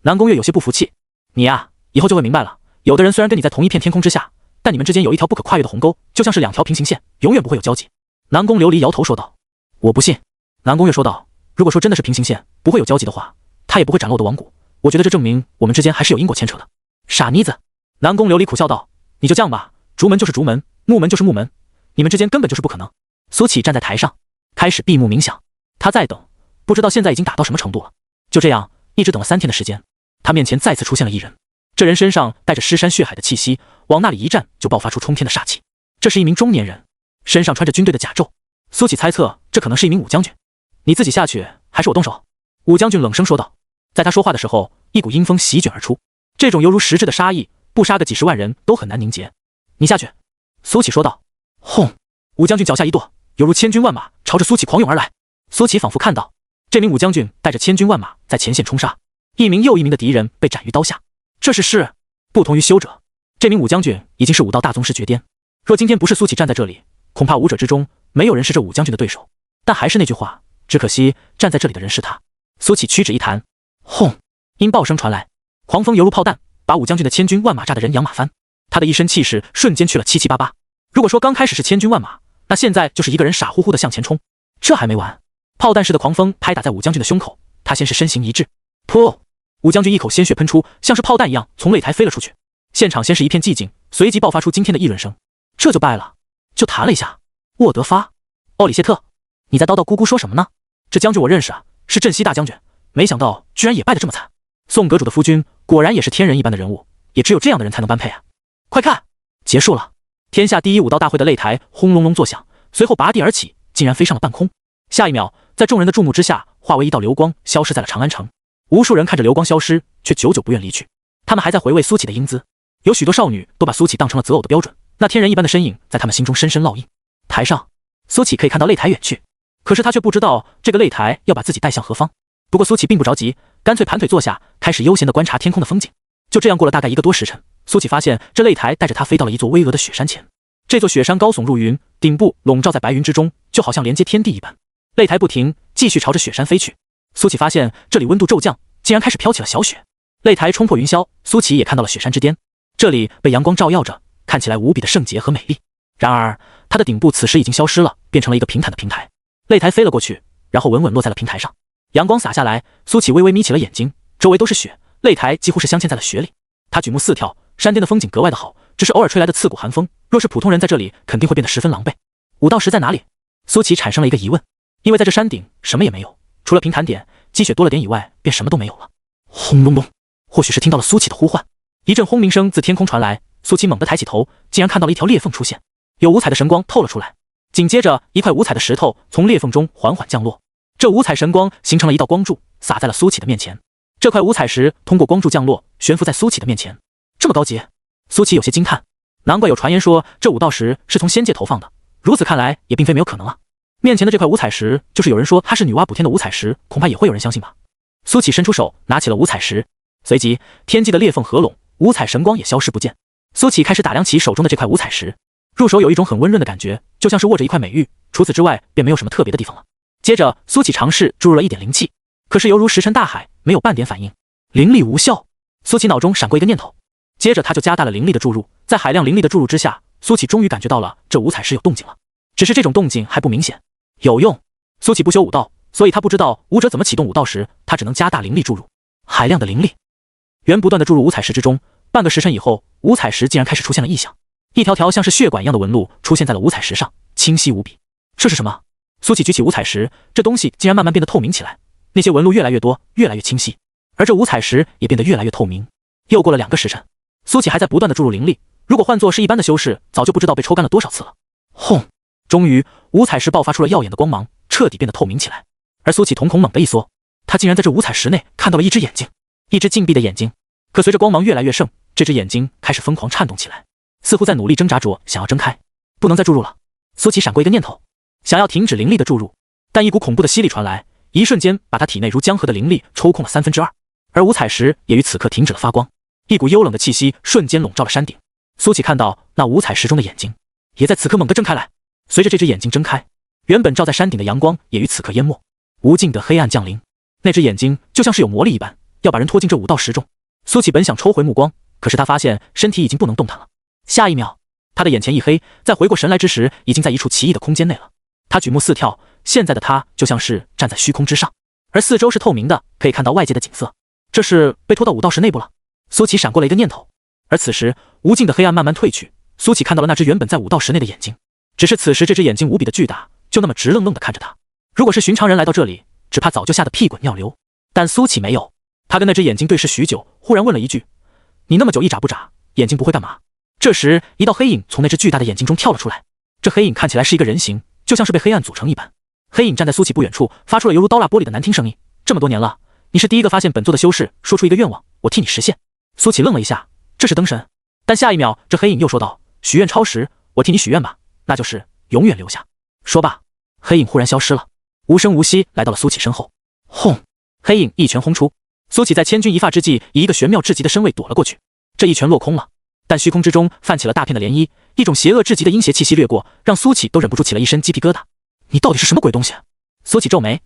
南宫月有些不服气。你呀，以后就会明白了，有的人虽然跟你在同一片天空之下，但你们之间有一条不可跨越的鸿沟，就像是两条平行线，永远不会有交集。南宫琉璃摇头说道。我不信。南宫月说道。如果说真的是平行线，不会有交集的话，他也不会斩落我的王骨。我觉得这证明我们之间还是有因果牵扯的。傻妮子。南宫琉璃苦笑道。你就这样吧，竹门就是竹门，木门就是木门，你们之间根本就是不可能。苏起站在台上，开始闭目冥想。他在等，不知道现在已经打到什么程度了。就这样，一直等了3天的时间，他面前再次出现了一人。这人身上带着尸山血海的气息，往那里一站就爆发出冲天的煞气。这是一名中年人，身上穿着军队的甲胄。苏起猜测，这可能是一名武将军。你自己下去，还是我动手？武将军冷声说道。在他说话的时候，一股阴风席卷而出，这种犹如实质的杀意，不杀个几十万人都很难凝结。你下去。苏起说道。轰！武将军脚下一跺，犹如千军万马朝着苏起狂涌而来。苏起仿佛看到这名武将军带着千军万马在前线冲杀，一名又一名的敌人被斩于刀下。这是事，不同于修者，这名武将军已经是武道大宗师绝巅。若今天不是苏起站在这里，恐怕武者之中没有人是这武将军的对手。但还是那句话，只可惜站在这里的人是他。苏起屈指一弹，轰！音爆声传来，狂风犹如炮弹，把武将军的千军万马炸得人仰马翻。他的一身气势瞬间去了七七八八。如果说刚开始是千军万马，那现在就是一个人傻乎乎的向前冲。这还没完，炮弹似的狂风拍打在武将军的胸口，他先是身形一滞，噗！武将军一口鲜血喷出，像是炮弹一样从擂台飞了出去。现场先是一片寂静，随即爆发出惊天的议论声。这就败了，就弹了一下。沃德发，奥里谢特，你在叨叨咕咕说什么呢？这将军我认识啊，是镇西大将军，没想到居然也败得这么惨。宋阁主的夫君果然也是天人一般的人物，也只有这样的人才能般配啊！快看，结束了！天下第一武道大会的擂台轰隆隆作响，随后拔地而起，竟然飞上了半空。下一秒，在众人的注目之下，化为一道流光，消失在了长安城。无数人看着流光消失，却久久不愿离去。他们还在回味苏起的英姿，有许多少女都把苏起当成了择偶的标准，那天人一般的身影在他们心中深深烙印。台上，苏起可以看到擂台远去，可是他却不知道这个擂台要把自己带向何方。不过苏起并不着急，干脆盘腿坐下，开始悠闲地观察天空的风景。就这样过了大概1个多时辰，苏起发现这擂台带着他飞到了一座巍峨的雪山前。这座雪山高耸入云，顶部笼罩在白云之中，就好像连接天地一般。擂台不停，继续朝着雪山飞去。苏起发现这里温度骤降，竟然开始飘起了小雪。擂台冲破云霄，苏起也看到了雪山之巅，这里被阳光照耀着，看起来无比的圣洁和美丽。然而它的顶部此时已经消失了，变成了一个平坦的平台。擂台飞了过去，然后稳稳落在了平台上。阳光洒下来，苏起微微眯起了眼睛，周围都是雪，擂台几乎是镶嵌在了雪里。他举目四眺，山巅的风景格外的好，只是偶尔吹来的刺骨寒风，若是普通人在这里肯定会变得十分狼狈。武道石在哪里？苏起产生了一个疑问，因为在这山顶什么也没有，除了平坦点积雪多了点以外，便什么都没有了。轰隆隆，或许是听到了苏起的呼唤，一阵轰鸣声自天空传来。苏起猛地抬起头，竟然看到了一条裂缝出现，有五彩的神光透了出来。紧接着一块五彩的石头从裂缝中缓缓降落，这五彩神光形成了一道光柱，洒在了苏启的面前。这块五彩石通过光柱降落，悬浮在苏启的面前。这么高级，苏启有些惊叹。难怪有传言说这五道石是从仙界投放的，如此看来也并非没有可能啊。面前的这块五彩石，就是有人说它是女娲补天的五彩石，恐怕也会有人相信吧。苏启伸出手拿起了五彩石，随即天际的裂缝合拢，五彩神光也消失不见。苏启开始打量起手中的这块五彩石，入手有一种很温润的感觉，就像是握着一块美玉，除此之外便没有什么特别的地方了。接着苏启尝试注入了一点灵气，可是犹如石沉大海，没有半点反应，灵力无效。苏启脑中闪过一个念头，接着他就加大了灵力的注入，在海量灵力的注入之下，苏启终于感觉到了这五彩石有动静了，只是这种动静还不明显。有用！苏启不修武道，所以他不知道武者怎么启动武道时，他只能加大灵力注入。海量的灵力源不断的注入五彩石之中，半个时辰以后，五彩石竟然开始出现了异象，一条条像是血管一样的纹路出现在了五彩石上，清晰无比。这是什么？苏启举起五彩石，这东西竟然慢慢变得透明起来，那些纹路越来越多，越来越清晰，而这五彩石也变得越来越透明。又过了2个时辰，苏启还在不断的注入灵力，如果换作是一般的修士，早就不知道被抽干了多少次了。轰！终于，五彩石爆发出了耀眼的光芒，彻底变得透明起来。而苏启瞳孔猛地一缩，他竟然在这五彩石内看到了一只眼睛，一只禁闭的眼睛。可随着光芒越来越盛，这只眼睛开始疯狂颤动起来，似乎在努力挣扎着想要睁开。不能再注入了。苏启闪过一个念头，想要停止灵力的注入，但一股恐怖的吸力传来，一瞬间把他体内如江河的灵力抽空了2/3，而五彩石也于此刻停止了发光。一股幽冷的气息瞬间笼罩了山顶。苏启看到那五彩石中的眼睛也在此刻猛地睁开来，随着这只眼睛睁开，原本照在山顶的阳光也于此刻淹没，无尽的黑暗降临。那只眼睛就像是有魔力一般，要把人拖进这五道石中。苏启本想抽回目光，可是他发现身体已经不能动弹了。下一秒，他的眼前一黑，在回过神来之时，已经在一处奇异的空间内了。他举目四眺，现在的他就像是站在虚空之上，而四周是透明的，可以看到外界的景色。这是被拖到五道石内部了。苏启闪过了一个念头，而此时无尽的黑暗慢慢褪去，苏启看到了那只原本在五道石内的眼睛。只是此时这只眼睛无比的巨大，就那么直愣愣地看着他。如果是寻常人来到这里，只怕早就吓得屁滚尿流。但苏启没有，他跟那只眼睛对视许久，忽然问了一句：“你那么久一眨不眨，眼睛不会干嘛？”这时一道黑影从那只巨大的眼睛中跳了出来，这黑影看起来是一个人形，就像是被黑暗组成一般。黑影站在苏启不远处，发出了犹如刀蜡玻璃的难听声音：“这么多年了，你是第一个发现本座的修士，说出一个愿望，我替你实现。”苏启愣了一下，这是灯神。但下一秒，这黑影又说道：“许愿超时，我替你许愿吧，那就是永远留下。”说罢，黑影忽然消失了，无声无息来到了苏启身后。轰！黑影一拳轰出，苏启在千钧一发之际，以一个玄妙至极的身位躲了过去。这一拳落空了，但虚空之中泛起了大片的涟漪，一种邪恶至极的阴邪气息掠过，让苏启都忍不住起了一身鸡皮疙瘩。你到底是什么鬼东西？苏启皱眉。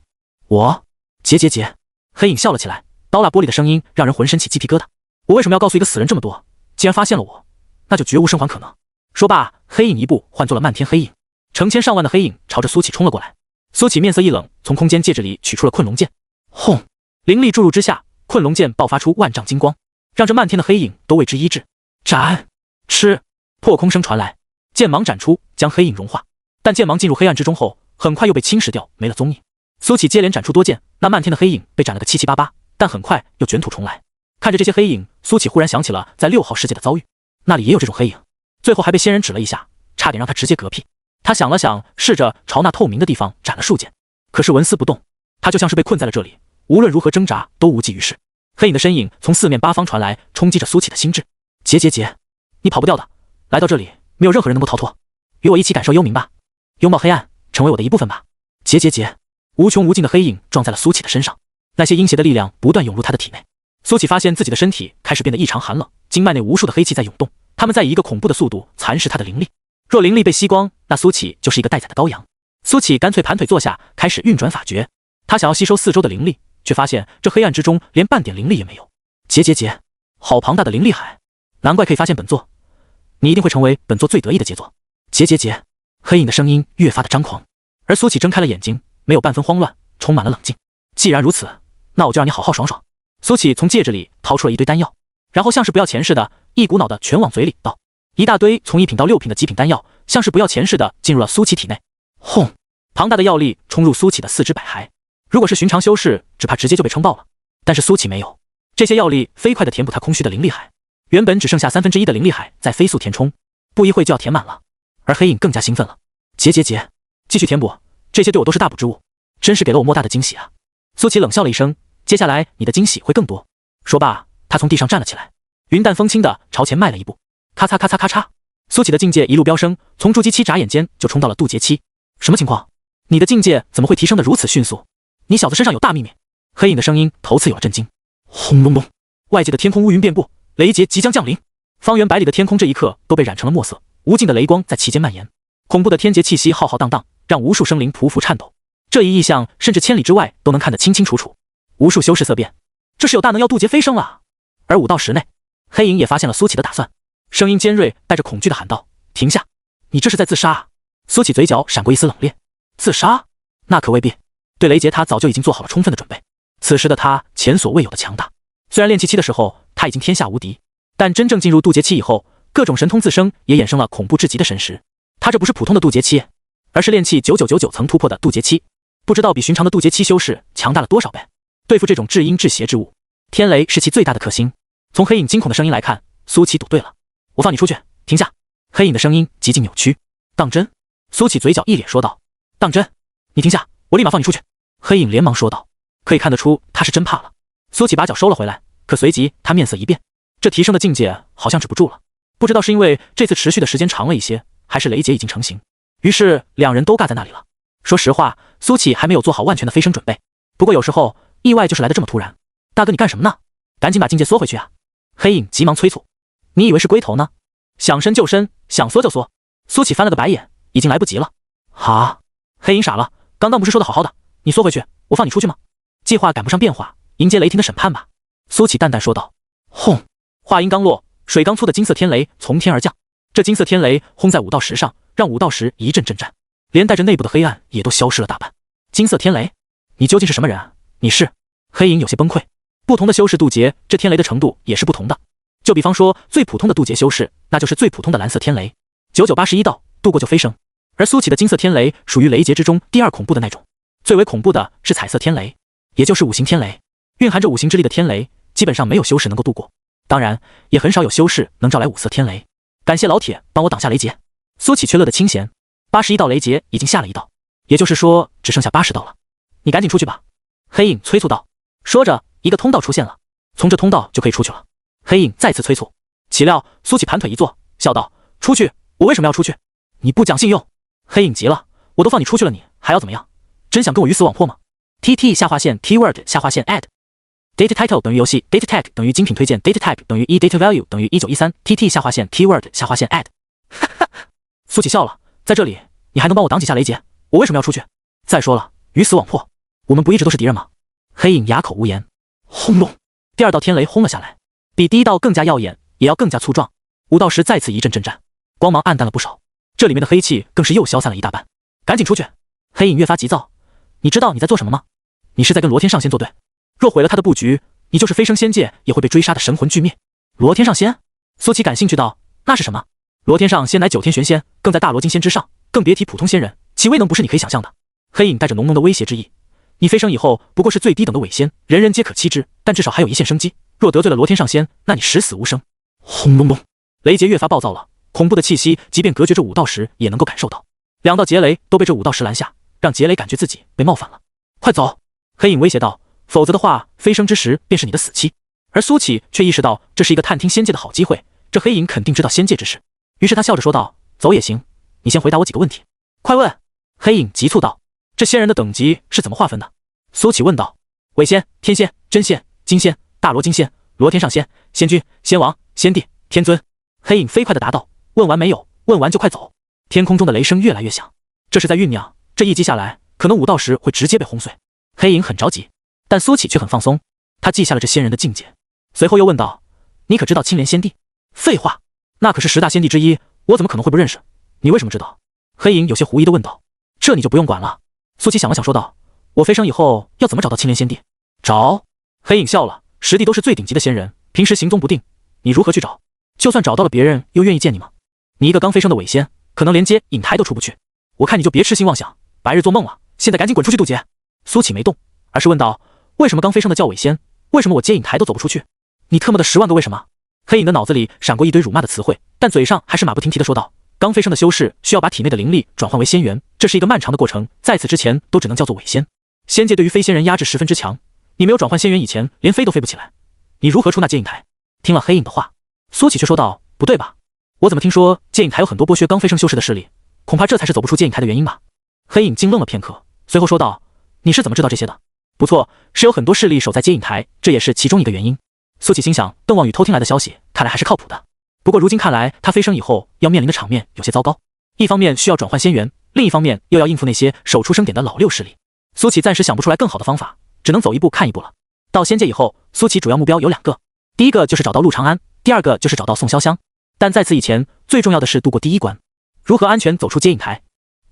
我结。黑影笑了起来，刀蜡玻璃的声音让人浑身起鸡皮疙瘩。我为什么要告诉一个死人这么多？既然发现了我，那就绝无生还可能。说罢，黑影一步换作了漫天黑影，成千上万的黑影朝着苏启冲了过来。苏启面色一冷，从空间戒指里取出了困龙剑。轰！灵力注入之下，困龙剑爆发出万丈金光，让这漫天的黑影都为之医治。斩！吃！破空声传来，剑芒斩出，将黑影融化。但剑芒进入黑暗之中后，很快又被侵蚀掉，没了踪影。苏启接连斩出多剑，那漫天的黑影被斩了个七七八八，但很快又卷土重来。看着这些黑影，苏启忽然想起了在6号世界的遭遇，那里也有这种黑影，最后还被仙人指了一下，差点让他直接嗝屁。他想了想，试着朝那透明的地方斩了数剑，可是纹丝不动，他就像是被困在了这里，无论如何挣扎都无济于事。黑影的身影从四面八方传来，冲击着苏启的心智。结，你跑不掉的，来到这里，没有任何人能够逃脱，与我一起感受幽冥吧，拥抱黑暗，成为我的一部分吧。结，无穷无尽的黑影撞在了苏启的身上，那些阴邪的力量不断涌入他的体内。苏启发现自己的身体开始变得异常寒冷，经脉内无数的黑气在涌动，他们在以一个恐怖的速度蚕食他的灵力。若灵力被吸光，那苏启就是一个待宰的羔羊。苏启干脆盘腿坐下，开始运转法诀。他想要吸收四周的灵力，却发现这黑暗之中连半点灵力也没有。结，好庞大的灵力海，难怪可以发现本座，你一定会成为本座最得意的杰作。结，黑影的声音越发的张狂，而苏启睁开了眼睛，没有半分慌乱，充满了冷静。既然如此，那我就让你好好爽爽。苏启从戒指里掏出了一堆丹药，然后像是不要钱似的，一股脑的全往嘴里倒。一大堆从1品到6品的极品丹药，像是不要钱似的进入了苏启体内。轰！庞大的药力冲入苏启的四肢百骸，如果是寻常修士，只怕直接就被撑爆了。但是苏启没有，这些药力飞快地填补他空虚的灵力海，原本只剩下1/3的灵力海在飞速填充，不一会就要填满了。而黑影更加兴奋了。结，继续填补，这些对我都是大补之物。真是给了我莫大的惊喜啊！苏琪冷笑了一声，接下来你的惊喜会更多。说罢，他从地上站了起来，云淡风轻地朝前迈了一步，咔嚓咔嚓咔嚓，苏琪的境界一路飙升，从筑基期眨眼间就冲到了渡劫期。什么情况？你的境界怎么会提升得如此迅速？你小子身上有大秘密！黑影的声音头次有了震惊。轰隆隆，外界的天空乌云遍布，雷劫即将降临。方圆百里的天空这一刻都被染成了墨色，无尽的雷光在其间蔓延，恐怖的天劫气息浩浩荡荡，让无数生灵匍匐颤抖。这一异象甚至千里之外都能看得清清楚楚，无数修士色变，这是有大能要渡劫飞升了。而武道石内，黑影也发现了苏启的打算，声音尖锐，带着恐惧的喊道：“停下！你这是在自杀啊！”苏启嘴角闪过一丝冷冽，自杀？那可未必。对雷劫他早就已经做好了充分的准备，此时的他前所未有的强大。虽然炼气期的时候他已经天下无敌，但真正进入渡劫期以后，各种神通自生也衍生了恐怖至极的神识。他这不是普通的渡劫期，而是炼气9999层突破的渡劫期，不知道比寻常的渡劫期修士强大了多少倍。对付这种至阴至邪之物，天雷是其最大的克星。从黑影惊恐的声音来看，苏启赌对了。我放你出去，停下！黑影的声音极尽扭曲。当真？苏启嘴角一咧说道。当真？你停下，我立马放你出去！黑影连忙说道。可以看得出他是真怕了。苏启把脚收了回来，可随即他面色一变，这提升的境界好像止不住了。不知道是因为这次持续的时间长了一些，还是雷劫已经成型。于是两人都尬在那里了。说实话，苏启还没有做好万全的飞升准备。不过有时候意外就是来得这么突然。大哥你干什么呢？赶紧把境界缩回去啊！黑影急忙催促。你以为是龟头呢？想伸就伸，想缩就缩。苏启翻了个白眼，已经来不及了。哈！黑影傻了，刚刚不是说的好好的，你缩回去，我放你出去吗？计划赶不上变化，迎接雷霆的审判吧。苏启淡淡说道。轰！话音刚落，水缸粗的金色天雷从天而降。这金色天雷轰在武道石上，让武道石一阵震颤，连带着内部的黑暗也都消失了大半。金色天雷，你究竟是什么人啊？你是？黑影有些崩溃。不同的修士渡劫，这天雷的程度也是不同的。就比方说最普通的渡劫修士，那就是最普通的蓝色天雷，9981道渡过就飞升。而苏启的金色天雷属于雷劫之中第二恐怖的那种，最为恐怖的是彩色天雷，也就是五行天雷，蕴含着五行之力的天雷，基本上没有修士能够渡过，当然也很少有修士能招来五色天雷。感谢老铁帮我挡下雷劫。苏启却乐得清闲，81道雷劫已经下了一道，也就是说只剩下80道了。你赶紧出去吧。黑影催促道。说着，一个通道出现了，从这通道就可以出去了。黑影再次催促，岂料苏启盘腿一坐，笑道：出去？我为什么要出去？你不讲信用！黑影急了，我都放你出去了，你还要怎么样？真想跟我鱼死网破吗 ？TT 下划线 Keyword 下划线 Add Data Title 等于游戏 Data Tag 等于精品推荐 Data Tag 等于1 Data Value 等于1913 TT 下划线 Keyword 下划线 Add 哈哈，苏启笑了，在这里你还能帮我挡几下雷劫？我为什么要出去？再说了，鱼死网破，我们不一直都是敌人吗？黑影哑口无言。轰隆，第二道天雷轰了下来，比第一道更加耀眼，也要更加粗壮。武道石再次一阵震颤，光芒暗淡了不少，这里面的黑气更是又消散了一大半。赶紧出去！黑影越发急躁。你知道你在做什么吗？你是在跟罗天上仙作对。若毁了他的布局，你就是飞升仙界也会被追杀的神魂俱灭。罗天上仙？苏琪感兴趣道。那是什么？罗天上仙乃9天玄仙，更在大罗金仙之上，更别提普通仙人，其威能不是你可以想象的。黑影带着浓浓的威胁之意。你飞升以后不过是最低等的伪仙，人人皆可欺之，但至少还有一线生机。若得罪了罗天上仙，那你十死无生。轰隆隆，雷劫越发暴躁了，恐怖的气息即便隔绝着武道石也能够感受到。2道劫雷都被这武道石拦下，让劫雷感觉自己被冒犯了。快走！黑影威胁道，否则的话，飞升之时便是你的死期。而苏启却意识到这是一个探听仙界的好机会，这黑影肯定知道仙界之事，于是他笑着说道：走也行，你先回答我几个问题。快问！黑影急促道。这仙人的等级是怎么划分的？苏启问道。伪仙、天仙、真仙、金仙、大罗金仙、罗天上仙、仙君、仙王、仙帝、天尊。黑影飞快地答道。问完没有？问完就快走。天空中的雷声越来越响，这是在酝酿，这一击下来，可能武道石会直接被轰碎。黑影很着急，但苏启却很放松，他记下了这仙人的境界，随后又问道：你可知道青莲仙帝？废话，那可是10大仙帝之一，我怎么可能会不认识？你为什么知道？黑影有些狐疑地问道。这你就不用管了。苏启想了想说道。我飞升以后要怎么找到青莲仙帝？找？黑影笑了，实地都是最顶级的仙人，平时行踪不定，你如何去找？就算找到了，别人又愿意见你吗？你一个刚飞升的伪仙，可能连接引台都出不去，我看你就别痴心妄想，白日做梦了，现在赶紧滚出去渡劫。苏启没动，而是问道：为什么刚飞升的叫伪仙？为什么我接引台都走不出去？你特么的10万个为什么！黑影的脑子里闪过一堆辱骂的词汇，但嘴上还是马不停蹄地说道：刚飞升的修士需要把体内的灵力转换为仙元，这是一个漫长的过程，在此之前都只能叫做伪仙。仙界对于飞仙人压制十分之强，你没有转换仙元以前，连飞都飞不起来，你如何出那接引台？听了黑影的话，苏启却说道：不对吧？我怎么听说接引台有很多剥削刚飞升修士的势力？恐怕这才是走不出接引台的原因吧。黑影惊愣了片刻，随后说道：你是怎么知道这些的？不错，是有很多势力守在接引台，这也是其中一个原因。苏启心想，邓望宇偷听来的消息看来还是靠谱的。不过如今看来，他飞升以后要面临的场面有些糟糕，一方面需要转换仙元，另一方面又要应付那些守出生点的老六势力。苏启暂时想不出来更好的方法，只能走一步看一步了。到仙界以后，苏启主要目标有2个，第一个就是找到陆长安，第二个就是找到宋潇湘。但在此以前，最重要的是度过第一关，如何安全走出接引台。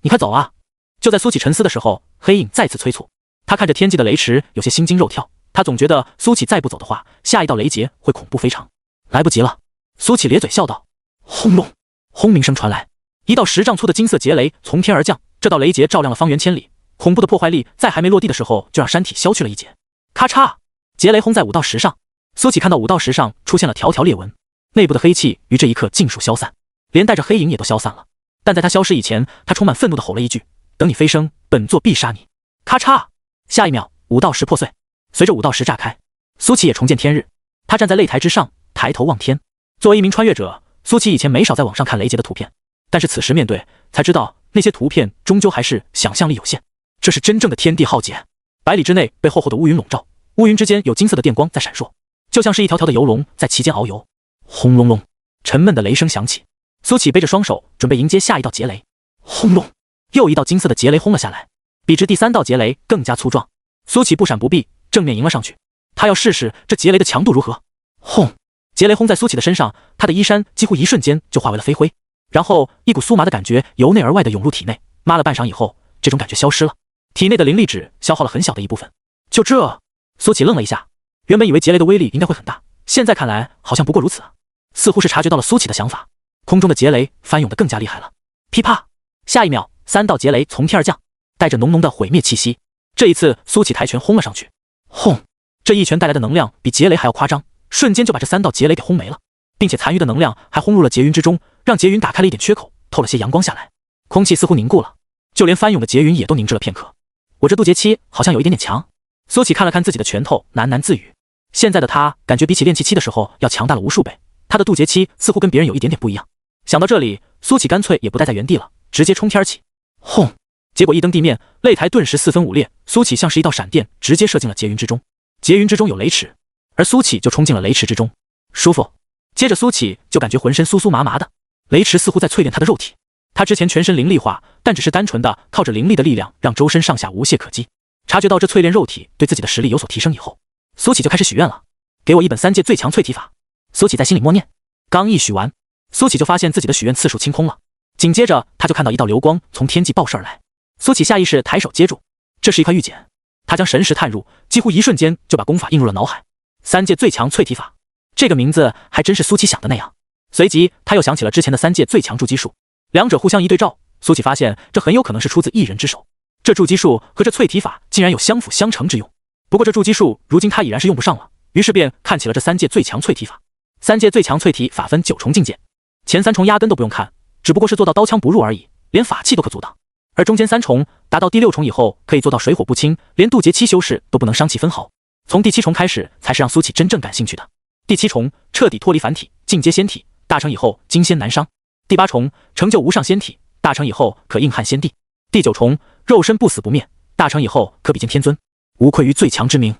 你快走啊！就在苏启沉思的时候，黑影再次催促。他看着天际的雷池，有些心惊肉跳。他总觉得苏启再不走的话，下一道雷劫会恐怖非常。来不及了，苏启咧嘴笑道。轰隆，轰鸣声传来，一道10丈粗的金色劫雷从天而降，这道雷劫照亮了方圆千里，恐怖的破坏力在还没落地的时候就让山体消去了一截。咔嚓，劫雷轰在5道石上，苏启看到5道石上出现了条条裂纹，内部的黑气于这一刻尽数消散，连带着黑影也都消散了。但在他消失以前，他充满愤怒地吼了一句：等你飞升，本座必杀你！咔嚓，下一秒5道石破碎，随着5道石炸开，苏启也重见天日。他站在擂台之上，抬头望天。作为一名穿越者，苏启以前没少在网上看雷劫的图片，但是此时面对，才知道那些图片终究还是想象力有限，这是真正的天地浩劫。百里之内被厚厚的乌云笼罩，乌云之间有金色的电光在闪烁，就像是一条条的游龙在其间遨游。轰隆隆，沉闷的雷声响起，苏启背着双手准备迎接下一道劫雷。轰隆，又一道金色的劫雷轰了下来，比之第3道劫雷更加粗壮。苏启不闪不避，正面迎了上去，他要试试这劫雷的强度如何。轰，劫雷轰在苏启的身上，他的衣衫几乎一瞬间就化为了飞灰，然后一股酥麻的感觉由内而外的涌入体内，抹了半晌以后，这种感觉消失了，体内的灵力值消耗了很小的一部分。就这，苏启愣了一下，原本以为劫雷的威力应该会很大，现在看来好像不过如此啊。似乎是察觉到了苏启的想法，空中的劫雷翻涌得更加厉害了。噼啪，下一秒3道劫雷从天而降，带着浓浓的毁灭气息。这一次苏启抬拳轰了上去，轰，这一拳带来的能量比劫雷还要夸张，瞬间就把这3道劫雷给轰没了，并且残余的能量还轰入了劫云之中，让劫云打开了一点缺口，透了些阳光下来。空气似乎凝固了，就连翻涌的劫云也都凝滞了片刻。我这渡劫期好像有一点点强。苏启看了看自己的拳头，喃喃自语。现在的他感觉比起炼气期的时候要强大了无数倍，他的渡劫期似乎跟别人有一点点不一样。想到这里，苏启干脆也不待在原地了，直接冲天起。轰！结果一登地面，擂台顿时4分5裂，苏启像是一道闪电，直接射进了劫云之中。劫云之中有雷池，而苏启就冲进了雷池之中。舒服。接着苏启就感觉浑身酥酥麻麻的，雷池似乎在淬炼他的肉体。他之前全身灵力化，但只是单纯的靠着灵力的力量让周身上下无懈可击。察觉到这淬炼肉体对自己的实力有所提升以后，苏启就开始许愿了，给我一本3界最强淬体法。苏启在心里默念，刚一许完，苏启就发现自己的许愿次数清空了。紧接着他就看到一道流光从天际爆射而来，苏启下意识抬手接住，这是一块玉简，他将神识探入，几乎一瞬间就把功法映入了脑海。3界最强淬体法，这个名字还真是苏启想的那样。随即他又想起了之前的3界最强筑基术，两者互相一对照，苏启发现这很有可能是出自一人之手。这筑基术和这淬体法竟然有相辅相成之用。不过这筑基术如今他已然是用不上了，于是便看起了这3界最强淬体法。3界最强淬体法分9重境界，前3重压根都不用看，只不过是做到刀枪不入而已，连法器都可阻挡。而中间3重达到第6重以后，可以做到水火不侵，连渡劫期修士都不能伤其分毫。从第7重开始才是让苏启真正感兴趣的。第7重彻底脱离凡体，进阶仙体，大成以后金仙难伤。第8重成就无上仙体，大成以后可硬汉仙帝。第9重肉身不死不灭，大成以后可比肩天尊，无愧于最强之名。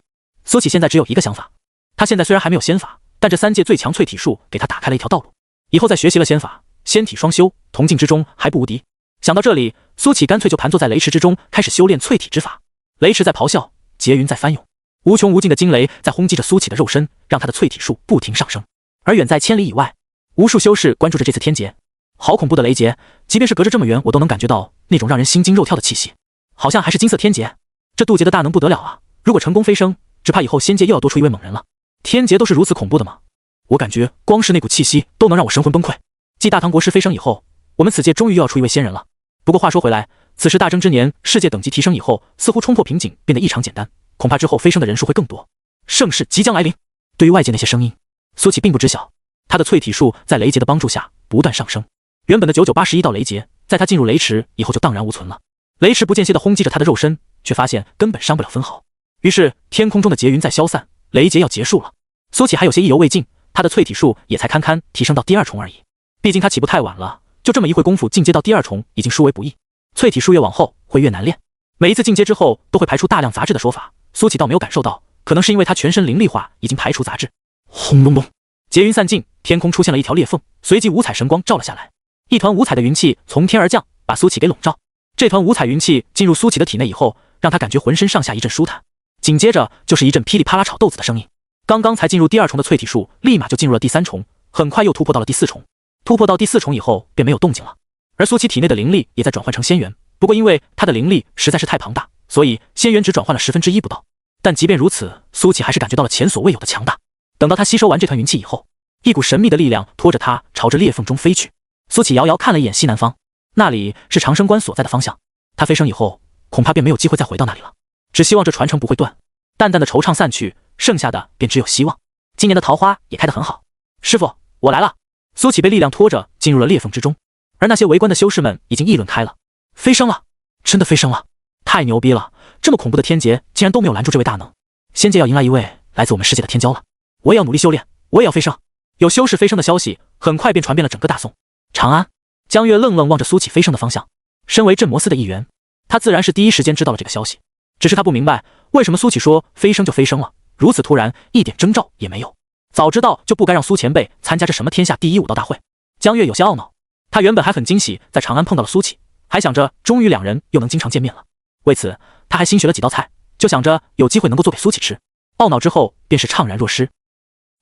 苏启现在只有一个想法，他现在虽然还没有仙法，但这3界最强淬体术给他打开了一条道路，以后再学习了仙法，仙体双修，同境之中还不无敌。想到这里，苏启干脆就盘坐在雷池之中，开始修炼淬体之法。雷池在咆哮，劫云在翻涌，无穷无尽的惊雷在轰击着苏启的肉身，让他的淬体术不停上升。而远在千里以外，无数修士关注着这次天劫。好恐怖的雷劫，即便是隔着这么远，我都能感觉到那种让人心惊肉跳的气息，好像还是金色天劫。这渡劫的大能不得了啊！如果成功飞升，只怕以后仙界又要多出一位猛人了。天劫都是如此恐怖的吗？我感觉光是那股气息都能让我神魂崩溃。继大唐国师飞升以后，我们此界终于又要出一位仙人了。不过话说回来，此时大征之年，世界等级提升以后，似乎冲破瓶颈变得异常简单，恐怕之后飞升的人数会更多。盛世即将来临。对于外界那些声音，苏启并不知晓，他的淬体术在雷劫的帮助下不断上升。原本的9981道雷劫，在他进入雷池以后就荡然无存了。雷池不间歇地轰击着他的肉身，却发现根本伤不了分毫。于是天空中的劫云在消散，雷劫要结束了。苏乞还有些意犹未尽，他的淬体术也才堪堪提升到第2重而已。毕竟他起步太晚了，就这么一会功夫进阶到第2重已经殊为不易。淬体术越往后会越难练，每一次进阶之后都会排出大量杂质的说法，苏乞倒没有感受到，可能是因为他全身灵力化已经排除杂质。轰隆隆，劫云散尽，天空出现了一条裂缝，随即五彩神光照了下来，一团五彩的云气从天而降，把苏乞给笼罩。这团五彩云气进入苏乞的体内以后，让他感觉浑身上下一阵舒坦，紧接着就是一阵噼里啪啦炒豆子的声音。刚刚才进入第2重的淬体术，立马就进入了第3重，很快又突破到了第4重。突破到第4重以后便没有动静了，而苏乞体内的灵力也在转换成仙元，不过因为他的灵力实在是太庞大，所以仙元只转换了1/10不到。但即便如此，苏乞还是感觉到了前所未有的强大。等到他吸收完这团云气以后，一股神秘的力量拖着他朝着裂缝中飞去。苏乞遥遥看了一眼西南方，那里是长生关所在的方向。他飞升以后，恐怕便没有机会再回到那里了。只希望这传承不会断。淡淡的惆怅散去，剩下的便只有希望。今年的桃花也开得很好。师傅，我来了。苏乞被力量拖着进入了裂缝之中，而那些围观的修士们已经议论开了。飞升了，真的飞升了，太牛逼了！这么恐怖的天劫竟然都没有拦住这位大能。仙界要迎来一位来自我们世界的天骄了，我也要努力修炼，我也要飞升。有修士飞升的消息很快便传遍了整个大宋。长安，江月愣愣望着苏乞飞升的方向，身为镇魔司的一员，他自然是第一时间知道了这个消息。只是他不明白，为什么苏乞说飞升就飞升了，如此突然，一点征兆也没有。早知道就不该让苏前辈参加这什么天下第一武道大会。江月有些懊恼，他原本还很惊喜在长安碰到了苏乞，还想着终于2人又能经常见面了。为此，他还新学了几道菜，就想着有机会能够做给苏乞吃。懊恼之后便是怅然若失。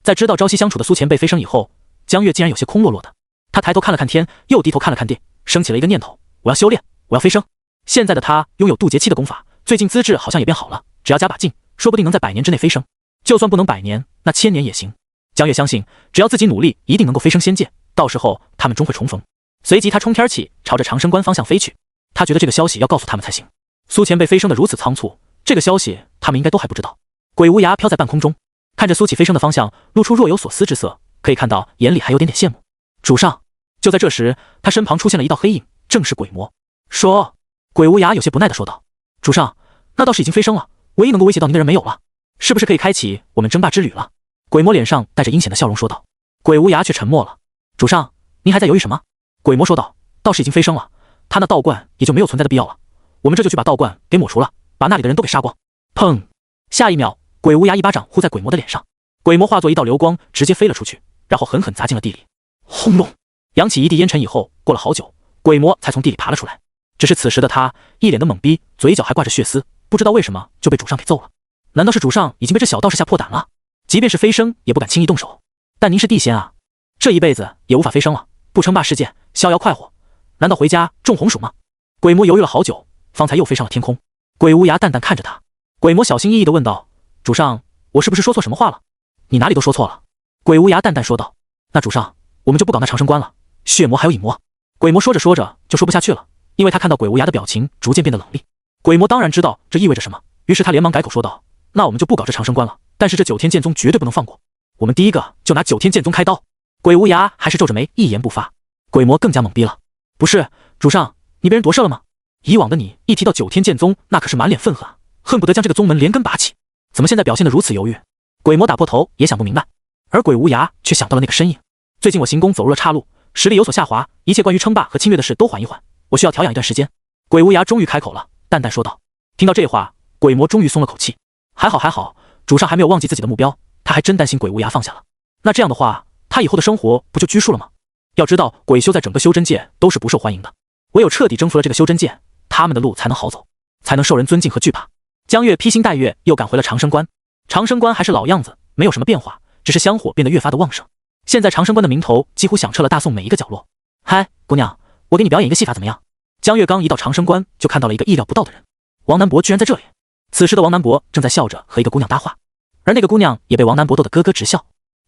在知道朝夕相处的苏前辈飞升以后，江月竟然有些空落落的。他抬头看了看天，又低头看了看地，升起了一个念头：我要修炼，我要飞升。现在的他拥有渡劫期的功法，最近资质好像也变好了，只要加把劲，说不定能在100年之内飞升。就算不能100年，那1000年也行。江月相信，只要自己努力，一定能够飞升仙界，到时候他们终会重逢。随即他冲天起，朝着长生关方向飞去。他觉得这个消息要告诉他们才行。苏前辈飞升的如此仓促，这个消息他们应该都还不知道。鬼无涯飘在半空中，看着苏乞飞升的方向，露出若有所思之色，可以看到眼里还有点羡慕。主上，就在这时，他身旁出现了一道黑影，正是鬼魔。说，鬼无涯有些不耐地说道：主上，那倒是已经飞升了，唯一能够威胁到您的人没有了，是不是可以开启我们争霸之旅了？鬼魔脸上带着阴险的笑容说道。鬼无涯却沉默了。主上，您还在犹豫什么？鬼魔说道。道士已经飞升了，他那道观也就没有存在的必要了，我们这就去把道观给抹除了，把那里的人都给杀光。砰！下一秒，鬼无涯一巴掌呼在鬼魔的脸上，鬼魔化作一道流光直接飞了出去，然后狠狠砸进了地里。轰隆！扬起一地烟尘以后，过了好久，鬼魔才从地里爬了出来。只是此时的他一脸的懵逼，嘴角还挂着血丝，不知道为什么就被主上给揍了。难道是主上已经被这小道士吓破胆了？即便是飞升也不敢轻易动手。但您是地仙啊，这一辈子也无法飞升了，不称霸世界，逍遥快活，难道回家种红薯吗？鬼魔犹豫了好久，方才又飞上了天空。鬼无涯淡淡看着他，鬼魔小心翼翼地问道：主上，我是不是说错什么话了？你哪里都说错了。鬼无涯淡淡说道。那主上，我们就不搞那长生关了，血魔还有影魔。鬼魔说着说着就说不下去了，因为他看到鬼无涯的表情逐渐变得冷厉。鬼魔当然知道这意味着什么，于是他连忙改口说道：那我们就不搞这长生关了，但是这9天剑宗绝对不能放过，我们第一个就拿9天剑宗开刀。鬼无涯还是皱着眉一言不发。鬼魔更加懵逼了。不是，主上，你被人夺舍了吗？以往的你一提到9天剑宗，那可是满脸愤恨啊，恨不得将这个宗门连根拔起，怎么现在表现得如此犹豫？鬼魔打破头也想不明白，而鬼无涯却想到了那个身影。最近我行宫走入了岔路，实力有所下滑，一切关于称霸和侵略的事都缓一缓，我需要调养一段时间。鬼无涯终于开口了，淡淡说道。听到这话，鬼魔终于松了口气。还好还好，主上还没有忘记自己的目标，他还真担心鬼无涯放下了。那这样的话，他以后的生活不就拘束了吗？要知道，鬼修在整个修真界都是不受欢迎的，唯有彻底征服了这个修真界，他们的路才能好走，才能受人尊敬和惧怕。江月披星戴月又赶回了长生关，长生关还是老样子，没有什么变化，只是香火变得越发的旺盛。现在长生关的名头几乎响彻了大宋每一个角落。嗨，姑娘，我给你表演一个戏法怎么样？江月刚一到长生关，就看到了一个意料不到的人，王南博居然在这里。此时的王南博正在笑着和一个姑娘搭话，而那个姑娘也被王南博逗得咯咯直笑。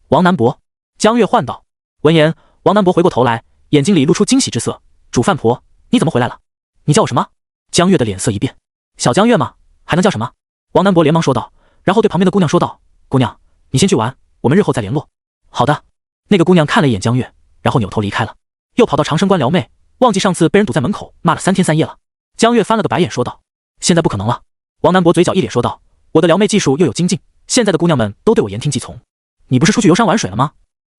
王南博，江月唤道。闻言，王南博回过头来，眼睛里露出惊喜之色。主饭婆，你怎么回来了？你叫我什么？江月的脸色一变。小江月吗？还能叫什么？王南博连忙说道，然后对旁边的姑娘说道：姑娘，你先去玩，我们日后再联络。好的。那个姑娘看了一眼江月，然后扭头离开了，又跑到长生关撩妹，忘记上次被人堵在门口骂了3天3夜了。江月翻了个白眼说道：现在不可能了，王南博嘴角一咧说道：“我的撩妹技术又有精进，现在的姑娘们都对我言听计从。你不是出去游山玩水了吗？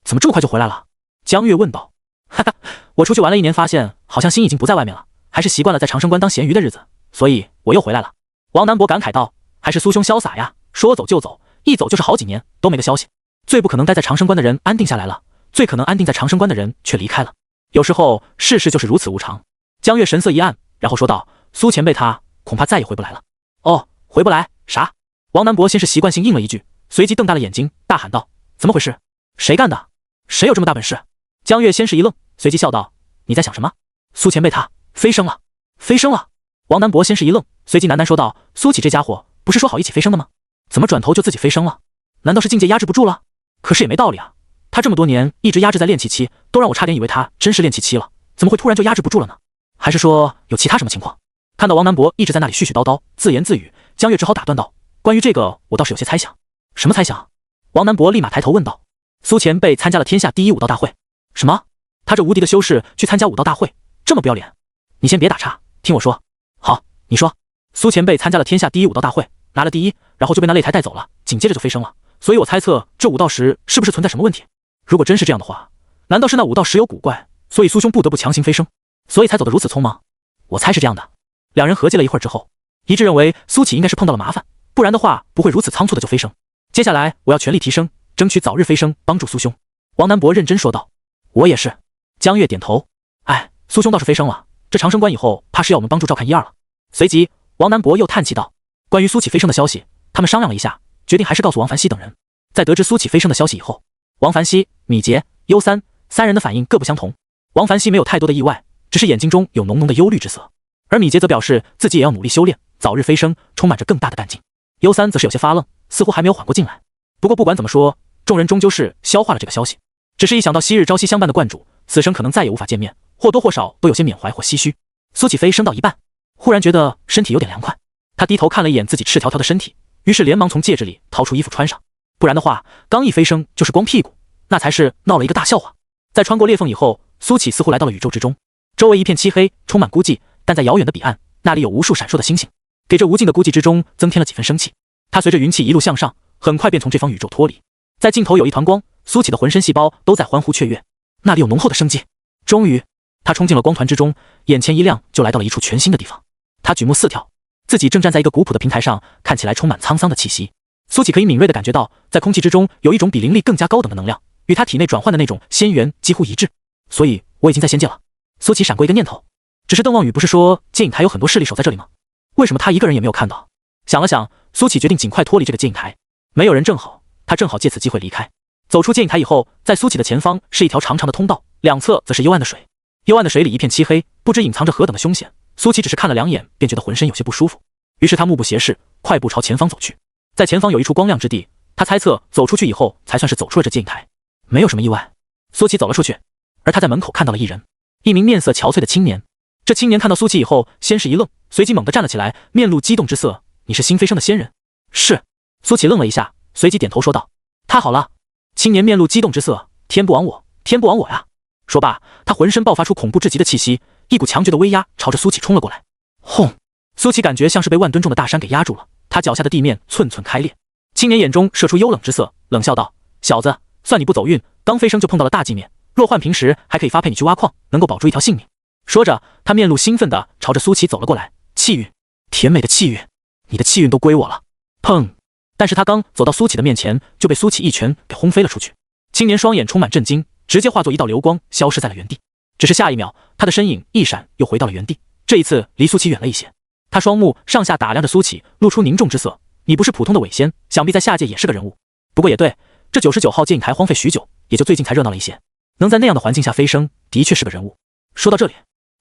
怎么这么快就回来了？”江月问道。哈哈，我出去玩了1年，发现好像心已经不在外面了，还是习惯了在长生关当咸鱼的日子，所以我又回来了。王南博感慨道：“还是苏兄潇洒呀，说走就走，一走就是好几年都没个消息。最不可能待在长生关的人安定下来了，最可能安定在长生关的人却离开了。有时候世事就是如此无常。”江月神色一暗，然后说道：“苏前辈他恐怕再也回不来了。”哦，回不来？啥？王南博先是习惯性应了一句，随即瞪大了眼睛，大喊道：“怎么回事？谁干的？谁有这么大本事？”江月先是一愣，随即笑道：“你在想什么？苏前辈他飞升了，飞升了。”王南博先是一愣，随即喃喃说道：“苏启这家伙不是说好一起飞升的吗？怎么转头就自己飞升了？难道是境界压制不住了？可是也没道理啊，他这么多年一直压制在炼气期，都让我差点以为他真是炼气期了，怎么会突然就压制不住了呢？还是说有其他什么情况？”看到王南博一直在那里絮絮叨叨自言自语，江月只好打断道：“关于这个我倒是有些猜想。”“什么猜想？”王南博立马抬头问道。“苏前辈参加了天下第一武道大会。”“什么？他这无敌的修士去参加武道大会，这么不要脸？你先别打岔，听我说。”“好，你说。”“苏前辈参加了天下第一武道大会，拿了第一，然后就被那擂台带走了，紧接着就飞升了。所以我猜测这武道石是不是存在什么问题？如果真是这样的话，难道是那武道石有古怪，所以苏兄不得不强行飞升，所以才走得如此匆忙？我猜是这样的。”两人合计了一会儿之后，一致认为苏启应该是碰到了麻烦，不然的话不会如此仓促的就飞升。接下来我要全力提升，争取早日飞升，帮助苏兄。”王南博认真说道。“我也是。”江月点头。“哎，苏兄倒是飞升了，这长生关以后怕是要我们帮助照看一二了。”随即王南博又叹气道：“关于苏启飞升的消息，他们商量了一下，决定还是告诉王凡熙等人。”在得知苏启飞升的消息以后，王凡熙、米杰、幽三三人的反应各不相同。王凡熙没有太多的意外，只是眼睛中有浓浓的忧虑之色，而米杰则表示自己也要努力修炼，早日飞升，充满着更大的干劲。幽三则是有些发愣，似乎还没有缓过劲来。不过不管怎么说，众人终究是消化了这个消息，只是一想到昔日朝夕相伴的观主此生可能再也无法见面，或多或少都有些缅怀或唏嘘。苏启飞升到一半，忽然觉得身体有点凉快，他低头看了一眼自己赤条条的身体，于是连忙从戒指里掏出衣服穿上，不然的话刚一飞升就是光屁股，那才是闹了一个大笑话。在穿过裂缝以后，苏启似乎来到了宇宙之中，周围一片漆黑，充满孤寂，但在遥远的彼岸，那里有无数闪烁的星星，给这无尽的孤寂之中增添了几分生气。他随着云气一路向上，很快便从这方宇宙脱离。在尽头有一团光，苏启的浑身细胞都在欢呼雀跃，那里有浓厚的生机。终于他冲进了光团之中，眼前一亮，就来到了一处全新的地方。他举目四眺，自己正站在一个古朴的平台上，看起来充满沧桑的气息。苏启可以敏锐地感觉到，在空气之中有一种比灵力更加高等的能量，与他体内转换的那种仙元几乎一致。所以我已经在仙界了。苏启闪过一个念头，只是邓望宇不是说戒影台有很多势力守在这里吗？为什么他一个人也没有看到？想了想，苏启决定尽快脱离这个戒影台。没有人正好，他正好借此机会离开。走出戒影台以后，在苏启的前方是一条长长的通道，两侧则是幽暗的水。幽暗的水里一片漆黑，不知隐藏着何等的凶险。苏启只是看了两眼，便觉得浑身有些不舒服，于是他目不斜视，快步朝前方走去。在前方有一处光亮之地，他猜测走出去以后才算是走出了这戒影台。没有什么意外，苏启走了出去，而他在门口看到了一人，一名面色憔悴的青年。这青年看到苏启以后，先是一愣，随即猛地站了起来，面露激动之色：“你是新飞升的仙人？”“是。”苏启愣了一下，随即点头说道：“太好了。”青年面露激动之色：“天不亡我，天不亡我呀！”说罢，他浑身爆发出恐怖至极的气息，一股强绝的威压朝着苏启冲了过来。轰！苏启感觉像是被万吨重的大山给压住了，他脚下的地面寸寸开裂。青年眼中射出幽冷之色，冷笑道：“小子，算你不走运，刚飞升就碰到了大寂灭，若换平时还可以发配你去挖矿，能够保住一条性命。”说着，他面露兴奋地朝着苏启走了过来。“气运，甜美的气运，你的气运都归我了！”砰！但是他刚走到苏启的面前，就被苏启一拳给轰飞了出去。青年双眼充满震惊，直接化作一道流光，消失在了原地。只是下一秒，他的身影一闪，又回到了原地。这一次离苏启远了一些。他双目上下打量着苏启，露出凝重之色：“你不是普通的伪仙，想必在下界也是个人物。不过也对，这99号戒影台荒废许久，也就最近才热闹了一些。能在那样的环境下飞升，的确是个人物。”说到这里，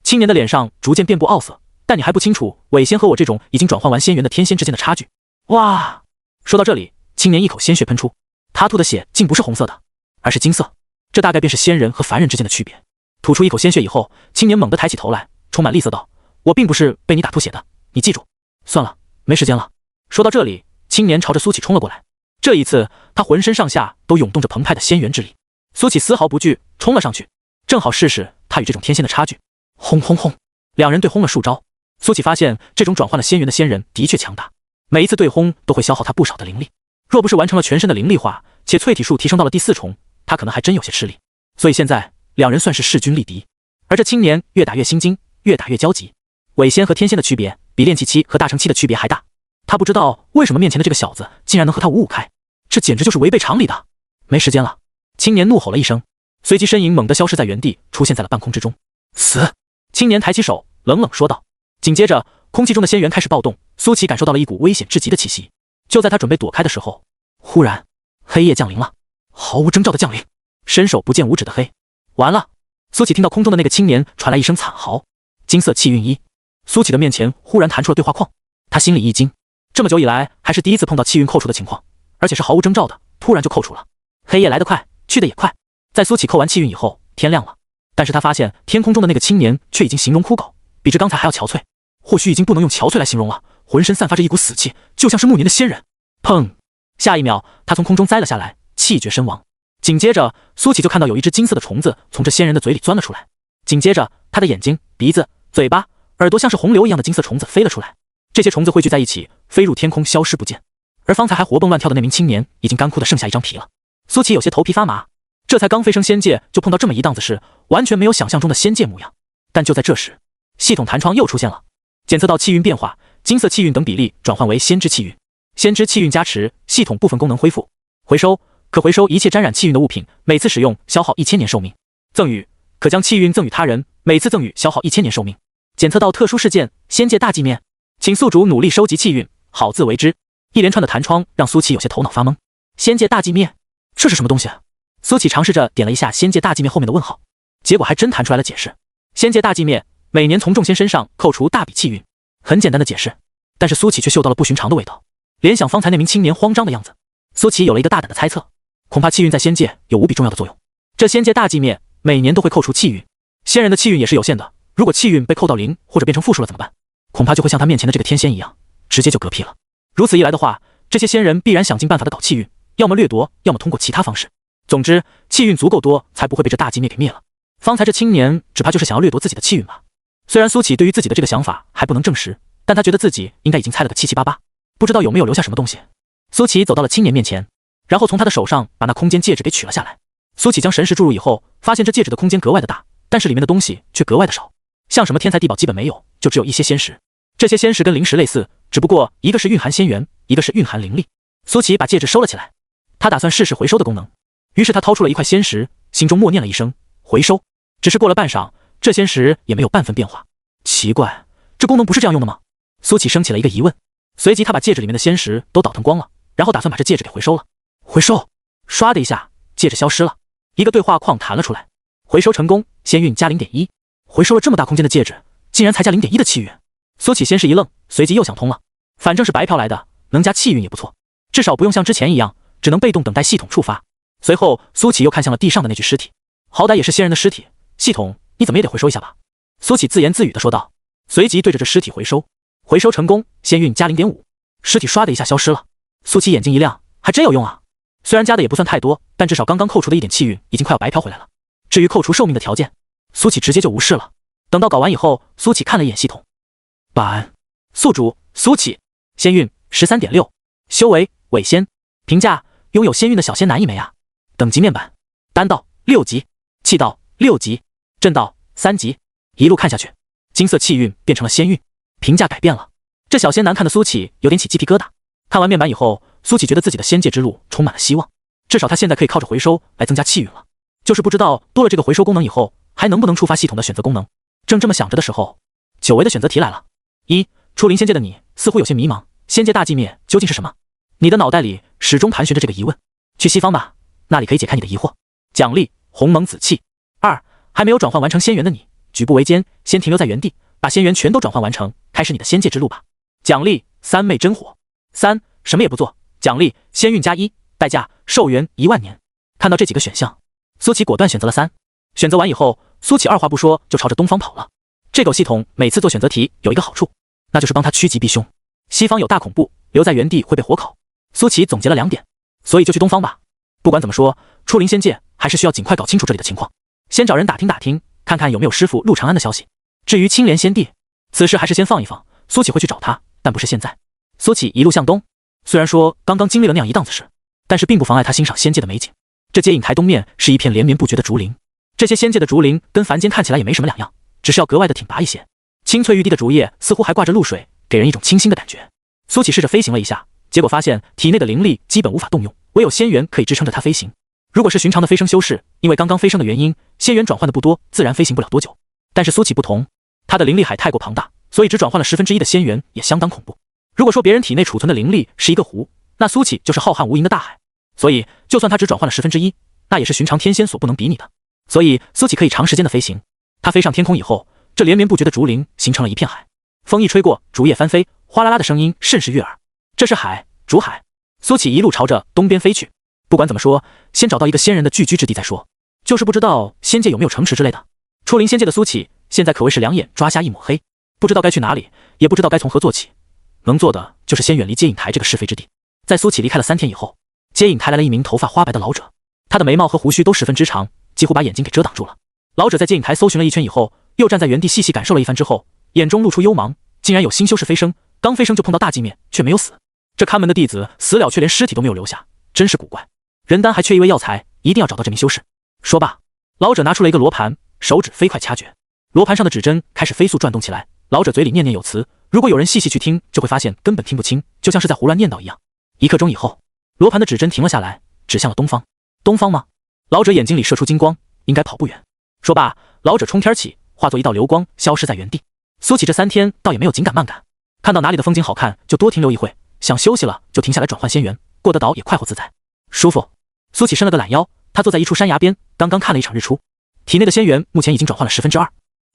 青年的脸上逐渐遍布傲色：“但你还不清楚伪仙和我这种已经转换完仙元的天仙之间的差距。”哇！说到这里，青年一口鲜血喷出，他吐的血竟不是红色的，而是金色。这大概便是仙人和凡人之间的区别。吐出一口鲜血以后，青年猛地抬起头来，充满厉色道：“我并不是被你打吐血的，你记住。”算了，没时间了。说到这里，青年朝着苏启冲了过来。这一次，他浑身上下都涌动着澎湃的仙元之力。苏启丝毫不惧，冲了上去，正好试试他与这种天仙的差距。轰轰轰！两人对轰了数招。苏启发现这种转换了仙元的仙人的确强大，每一次对轰都会消耗他不少的灵力。若不是完成了全身的灵力化，且淬体术提升到了第4重，他可能还真有些吃力。所以现在两人算是势均力敌。而这青年越打越心惊，越打越焦急。伪仙和天仙的区别比炼气期和大成期的区别还大。他不知道为什么面前的这个小子竟然能和他五五开，这简直就是违背常理的。没时间了！青年怒吼了一声，随即身影猛地消失在原地，出现在了半空之中。死！青年抬起手，冷冷说道。紧接着，空气中的仙源开始暴动，苏琪感受到了一股危险至极的气息。就在他准备躲开的时候，忽然，黑夜降临了，毫无征兆的降临，伸手不见五指的黑。完了！苏琪听到空中的那个青年传来一声惨嚎。金色气运1。苏琪的面前忽然弹出了对话框，他心里一惊，这么久以来还是第一次碰到气运扣除的情况，而且是毫无征兆的，突然就扣除了。黑夜来得快，去得也快。在苏琪扣完气运以后，天亮了，但是他发现天空中的那个青年却已经形容枯槁，比之刚才还要憔悴，或许已经不能用憔悴来形容了，浑身散发着一股死气，就像是暮年的仙人。砰！下一秒，他从空中栽了下来，气绝身亡。紧接着，苏琪就看到有一只金色的虫子从这仙人的嘴里钻了出来，紧接着，他的眼睛、鼻子、嘴巴、耳朵像是洪流一样的金色虫子飞了出来，这些虫子汇聚在一起，飞入天空，消失不见。而方才还活蹦乱跳的那名青年，已经干枯的剩下一张皮了。苏琪有些头皮发麻，这才刚飞升仙界，就碰到这么一档子事，完全没有想象中的仙界模样。但就在这时，系统弹窗又出现了，检测到气运变化，金色气运等比例转换为先知气运，先知气运加持，系统部分功能恢复。回收，可回收一切沾染气运的物品，每次使用消耗1000年寿命。赠与，可将气运赠与他人，每次赠与消耗1000年寿命。检测到特殊事件，仙界大寂灭，请宿主努力收集气运，好自为之。一连串的弹窗让苏琪有些头脑发懵。仙界大寂灭，这是什么东西啊？苏琪尝试着点了一下仙界大寂灭后面的问号，结果还真弹出来了解释。仙界大寂灭，每年从众仙身上扣除大笔气运。很简单的解释，但是苏琪却嗅到了不寻常的味道，联想方才那名青年慌张的样子，苏琪有了一个大胆的猜测，恐怕气运在仙界有无比重要的作用。这仙界大寂灭，每年都会扣除气运，仙人的气运也是有限的，如果气运被扣到0或者变成负数了怎么办？恐怕就会像他面前的这个天仙一样，直接就嗝屁了。如此一来的话，这些仙人必然想尽办法的搞气运，要么掠夺，要么通过其他方式。总之，气运足够多，才不会被这大寂灭给灭了。方才这青年只怕就是想要掠夺自己的气运吧。虽然苏琪对于自己的这个想法还不能证实，但他觉得自己应该已经猜了个七七八八，不知道有没有留下什么东西。苏琪走到了青年面前，然后从他的手上把那空间戒指给取了下来。苏琪将神识注入以后，发现这戒指的空间格外的大，但是里面的东西却格外的少，像什么天材地宝基本没有，就只有一些仙石。这些仙石跟灵石类似，只不过一个是蕴含仙元，一个是蕴含灵力。苏琪把戒指收了起来，他打算试试回收的功能。于是他掏出了一块仙石，心中默念了一声回收。只是过了半晌，这仙石也没有半分变化。奇怪，这功能不是这样用的吗？苏琪升起了一个疑问。随即他把戒指里面的仙石都倒腾光了，然后打算把这戒指给回收了。回收！唰的一下，戒指消失了，一个对话框弹了出来。回收成功，仙运加 0.1。回收了这么大空间的戒指，竟然才加 0.1 的气运。苏琪先是一愣，随即又想通了，反正是白嫖来的，能加气运也不错，至少不用像之前一样只能被动等待系统触发。随后苏琪又看向了地上的那具尸体，好歹也是仙人的尸体，系统你怎么也得回收一下吧。苏琪自言自语的说道，随即对着这尸体回收。回收成功，仙运加 0.5。尸体唰的一下消失了。苏琪眼睛一亮，还真有用啊，虽然加的也不算太多，但至少刚刚扣除的一点气运已经快要白嫖回来了。至于扣除寿命的条件，苏琪直接就无视了。等到搞完以后，苏琪看了一眼系统，版宿主苏琪，仙运 13.6， 修为伪仙，评价拥有仙运的小仙男一枚啊。等级面板，丹道6级，气道6级，震道3级。一路看下去，金色气运变成了仙运，评价改变了。这小仙男看的苏琪有点起鸡皮疙瘩。看完面板以后，苏琪觉得自己的仙界之路充满了希望，至少他现在可以靠着回收来增加气运了。就是不知道多了这个回收功能以后，还能不能触发系统的选择功能。正这么想着的时候，久违的选择题来了。初临仙界的你似乎有些迷茫，仙界大寂灭究竟是什么？你的脑袋里始终盘旋着这个疑问。去西方吧，那里可以解开你的疑惑。奖励鸿蒙紫气。2，还没有转换完成仙元的你，举步维艰，先停留在原地，把仙元全都转换完成，开始你的仙界之路吧。奖励三昧真火。3，什么也不做，奖励仙运加1，代价寿元1万年。看到这几个选项，苏琪果断选择了3。选择完以后，苏琪二话不说就朝着东方跑了。这狗系统每次做选择题有一个好处，那就是帮他趋吉避凶。西方有大恐怖，留在原地会被火烤。苏琪总结了2点，所以就去东方吧。不管怎么说，出临仙界还是需要尽快搞清楚这里的情况，先找人打听打听，看看有没有师傅陆长安的消息。至于青莲仙帝，此事还是先放一放，苏琪会去找他，但不是现在。苏启一路向东，虽然说刚刚经历了那样一档子事，但是并不妨碍他欣赏仙界的美景。这接引台东面是一片连绵不绝的竹林，这些仙界的竹林跟凡间看起来也没什么两样，只是要格外的挺拔一些。青翠欲滴的竹叶似乎还挂着露水，给人一种清新的感觉。苏启试着飞行了一下，结果发现体内的灵力基本无法动用，唯有仙元可以支撑着他飞行。如果是寻常的飞升修士，因为刚刚飞升的原因，仙元转换的不多，自然飞行不了多久。但是苏启不同，他的灵力海太过庞大，所以只转换了1/10的仙元也相当恐怖。如果说别人体内储存的灵力是一个湖，那苏启就是浩瀚无垠的大海，所以就算他只转换了1/10，那也是寻常天仙所不能比拟的。所以苏启可以长时间的飞行。他飞上天空以后，这连绵不绝的竹林形成了一片海，风一吹过，竹叶翻飞，哗啦啦的声音甚是悦耳。这是海，竹海。苏启一路朝着东边飞去。不管怎么说，先找到一个仙人的聚居之地再说。就是不知道仙界有没有城池之类的。出临仙界的苏启现在可谓是两眼抓瞎一抹黑，不知道该去哪里，也不知道该从何做起。能做的就是先远离接引台这个是非之地。在苏启离开了3天以后，接引台来了一名头发花白的老者，他的眉毛和胡须都十分之长，几乎把眼睛给遮挡住了。老者在接引台搜寻了一圈以后，又站在原地细细感受了一番之后，眼中露出幽芒。竟然有新修士飞升，刚飞升就碰到大寂灭，却没有死。这看门的弟子死了却连尸体都没有留下，真是古怪。人丹还缺一味药材，一定要找到这名修士。说罢，老者拿出了一个罗盘，手指飞快掐诀，罗盘上的指针开始飞速转动起来。老者嘴里念念有词，如果有人细细去听，就会发现根本听不清，就像是在胡乱念叨一样。1刻钟以后，罗盘的指针停了下来，指向了东方。东方吗？老者眼睛里射出金光，应该跑不远。说罢，老者冲天起，化作一道流光，消失在原地。苏启这3天倒也没有紧赶慢赶，看到哪里的风景好看就多停留一会，想休息了就停下来转换仙元，过得岛也快活自在，舒服。苏启伸了个懒腰，他坐在一处山崖边，刚刚看了一场日出，体内的仙元目前已经转换了2/10。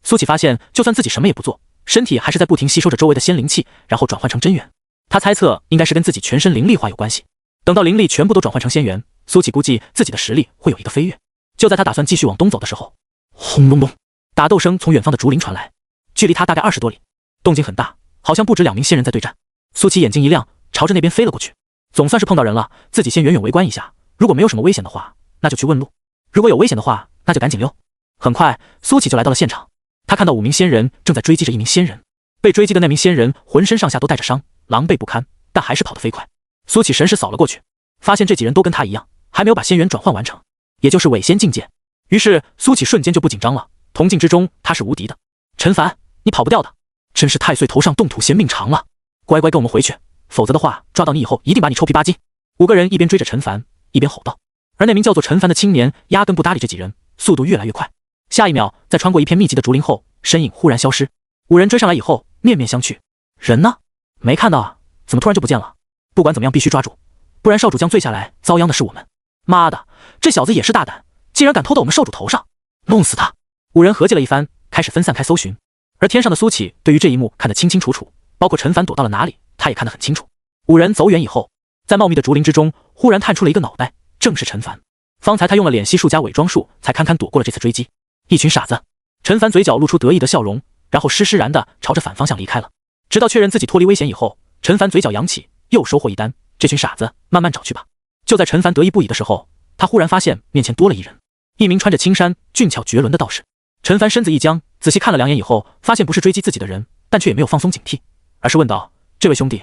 苏启发现，就算自己什么也不做，身体还是在不停吸收着周围的仙灵气，然后转换成真元。他猜测应该是跟自己全身灵力化有关系。等到灵力全部都转换成仙元，苏启估计自己的实力会有一个飞跃。就在他打算继续往东走的时候，轰隆隆，打斗声从远方的竹林传来，距离他大概20多里，动静很大，好像不止2名仙人在对战。苏启眼睛一亮，朝着那边飞了过去。总算是碰到人了，自己先远远围观一下，如果没有什么危险的话，那就去问路；如果有危险的话，那就赶紧溜。很快，苏启就来到了现场。他看到5名仙人正在追击着1名仙人，被追击的那名仙人浑身上下都带着伤，狼狈不堪，但还是跑得飞快。苏启神识扫了过去，发现这几人都跟他一样，还没有把仙元转换完成，也就是伪仙境界。于是苏启瞬间就不紧张了，同境之中他是无敌的。陈凡，你跑不掉的，真是太岁头上动土嫌命长了，乖乖跟我们回去，否则的话抓到你以后一定把你臭屁吧唧。5个人一边追着陈凡，一边吼道。而那名叫做陈凡的青年压根不搭理这几人，速度越来越快。下一秒，在穿过一片密集的竹林后，身影忽然消失。5人追上来以后，面面相觑。人呢？没看到啊，怎么突然就不见了？不管怎么样，必须抓住，不然少主将罪下来，遭殃的是我们。妈的，这小子也是大胆，竟然敢偷到我们少主头上，弄死他！5人合计了一番，开始分散开搜寻。而天上的苏启对于这一幕看得清清楚楚，包括陈凡躲到了哪里，他也看得很清楚。5人走远以后，在茂密的竹林之中，忽然探出了一个脑袋，正是陈凡。方才他用了脸息术加伪装术，才堪堪躲过了这次追击。一群傻子！陈凡嘴角露出得意的笑容，然后施施然地朝着反方向离开了。直到确认自己脱离危险以后，陈凡嘴角扬起，又收获一单。这群傻子，慢慢找去吧。就在陈凡得意不已的时候，他忽然发现面前多了一人，一名穿着青衫、俊俏绝伦的道士。陈凡身子一僵，仔细看了2眼以后，发现不是追击自己的人，但却也没有放松警惕，而是问道：“这位兄弟，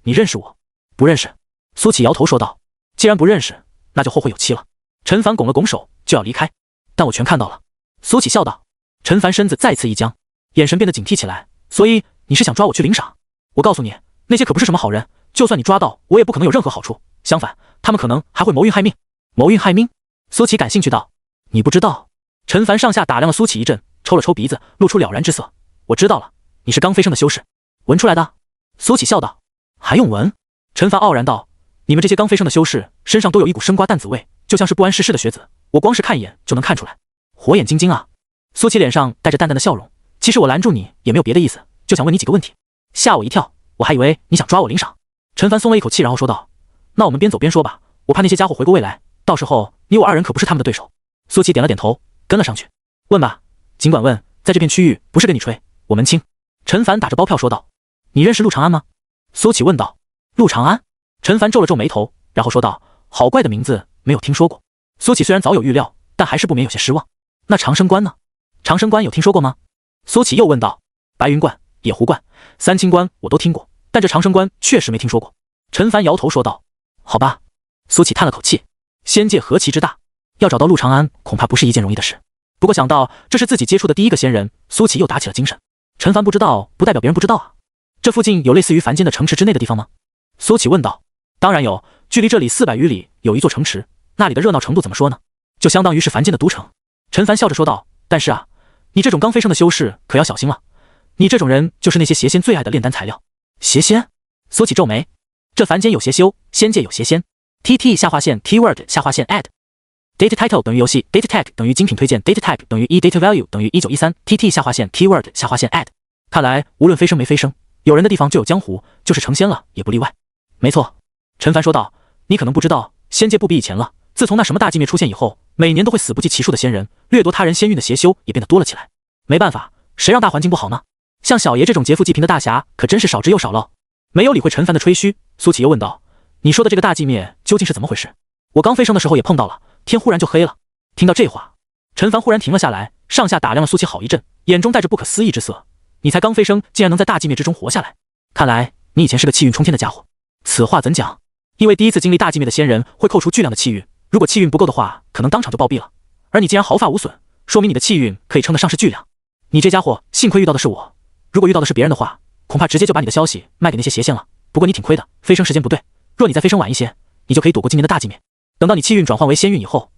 你认识我？”“不认识。”苏启摇头说道。“既然不认识，那就后会有期了。”陈凡拱了拱手，就要离开。“但我全看到了。”苏启笑道。陈凡身子再次一僵，眼神变得警惕起来。“所以你是想抓我去领赏？我告诉你，那些可不是什么好人，就算你抓到，我也不可能有任何好处，相反，他们可能还会谋运害命。”“谋运害命？”苏启感兴趣道。“你不知道？”陈凡上下打量了苏启一阵，抽了抽鼻子，露出了然之色。“我知道了，你是刚飞升的修士，闻出来的。”苏启笑道。“还用闻？”陈凡傲然道。“你们这些刚飞升的修士，身上都有一股生瓜淡子味，就像是不谙世事的学子，我光是看一眼就能看出来。火眼金睛啊！”苏启脸上带着淡淡的笑容。“其实我拦住你也没有别的意思，就想问你几个问题。”“吓我一跳，我还以为你想抓我领赏。”陈凡松了一口气，然后说道：“那我们边走边说吧，我怕那些家伙回过未来，到时候你我2人可不是他们的对手。”苏启点了点头，跟了上去。“问吧，尽管问，在这片区域不是跟你吹，我门清。”陈凡打着包票说道。“你认识陆长安吗？”苏启问道。“陆长安？”陈凡皱了皱眉头，然后说道：“好怪的名字，没有听说过。”苏启虽然早有预料，但还是不免有些失望。“那长生关呢？长生关有听说过吗？”苏启又问道。“白云观、野狐观、三清关我都听过，但这长生关确实没听说过。陈凡摇头说道：“好吧。”苏启叹了口气，仙界何其之大，要找到陆长安恐怕不是一件容易的事。不过想到这是自己接触的第一个仙人，苏启又打起了精神。陈凡不知道，不代表别人不知道啊。这附近有类似于凡间的城池之内的地方吗？苏启问道。当然有，距离这里400余里有一座城池，那里的热闹程度怎么说呢？就相当于是凡间的都城。陈凡笑着说道。但是啊，你这种刚飞升的修士可要小心了，你这种人就是那些邪仙最爱的炼丹材料。邪仙？苏启皱眉。这凡间有邪修，仙界有邪仙。TT 下划线 Keyword 下划线 Add Data Title 等于游戏 Data Tag 等于精品推荐 Data Type 等于Data Value 等于1913 TT 下划线 Keyword 下划线 Add。 看来无论飞升没飞升，有人的地方就有江湖，就是成仙了也不例外。没错，陈凡说道。你可能不知道，仙界不比以前了。自从那什么大寂灭出现以后，每年都会死不计其数的仙人，掠夺他人仙运的邪修也变得多了起来。没办法，谁让大环境不好呢？像小爷这种劫富济贫的大侠可真是少之又少了。没有理会陈凡的吹嘘，苏启又问道：你说的这个大寂灭究竟是怎么回事？我刚飞升的时候也碰到了，天忽然就黑了。听到这话，陈凡忽然停了下来，上下打量了苏启好一阵，眼中带着不可思议之色。你才刚飞升，竟然能在大寂灭之中活下来，看来你以前是个气运冲天的家伙。此话怎讲？因为第一次经历大寂灭的仙人会扣除巨量的气运，如果气运不够的话，可能当场就暴毙了。而你既然毫发无损，说明你的气运可以称得上是巨量。你这家伙幸亏遇到的是我，如果遇到的是别人的话，恐怕直接就把你的消息卖给那些邪仙了。不过你挺亏的，飞升时间不对，若你再飞升晚一些，你就可以躲过今年的大寂灭。等到你气运转换为仙运以后，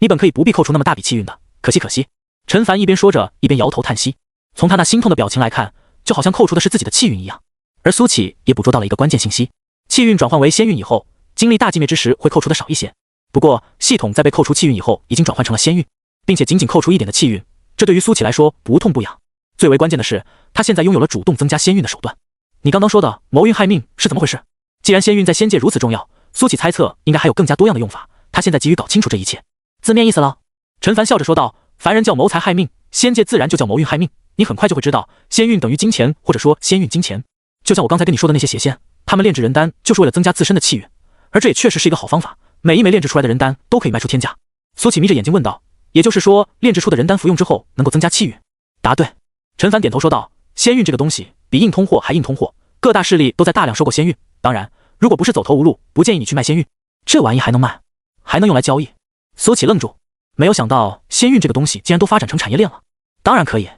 你本可以不必扣除那么大笔气运的，可惜可惜。陈凡一边说着，一边摇头叹息。从他那心痛的表情来看，就好像扣除的是自己的气运一样。而苏启也捕捉到了一个关键信息，气运转换为仙运以后，经历大寂灭之时会扣除的少一些。不过系统在被扣除气运以后已经转换成了仙运，并且仅仅扣除一点的气运，这对于苏启来说不痛不痒。最为关键的是，他现在拥有了主动增加仙运的手段。你刚刚说的谋运害命是怎么回事？既然仙运在仙界如此重要，苏启猜测应该还有更加多样的用法，他现在急于搞清楚这一切。字面意思了。陈凡笑着说道，凡人叫谋财害命，仙界自然就叫谋运害命。你很快就会知道，仙运等于金钱，或者说仙运金钱。就像我刚才跟你说的那些邪仙，他们炼制人丹就是为了增加自身的气运，而这也确实是一个好方法，每一枚炼制出来的人丹都可以卖出天价。苏启眯着眼睛问道，也就是说炼制出的人丹服用之后能够增加气运？答对。陈凡点头说道，仙运这个东西比硬通货还硬通货，各大势力都在大量收购仙运，当然如果不是走投无路，不建议你去卖仙运。这玩意还能卖？还能用来交易？苏启愣住，没有想到仙运这个东西竟然都发展成产业链了。当然可以。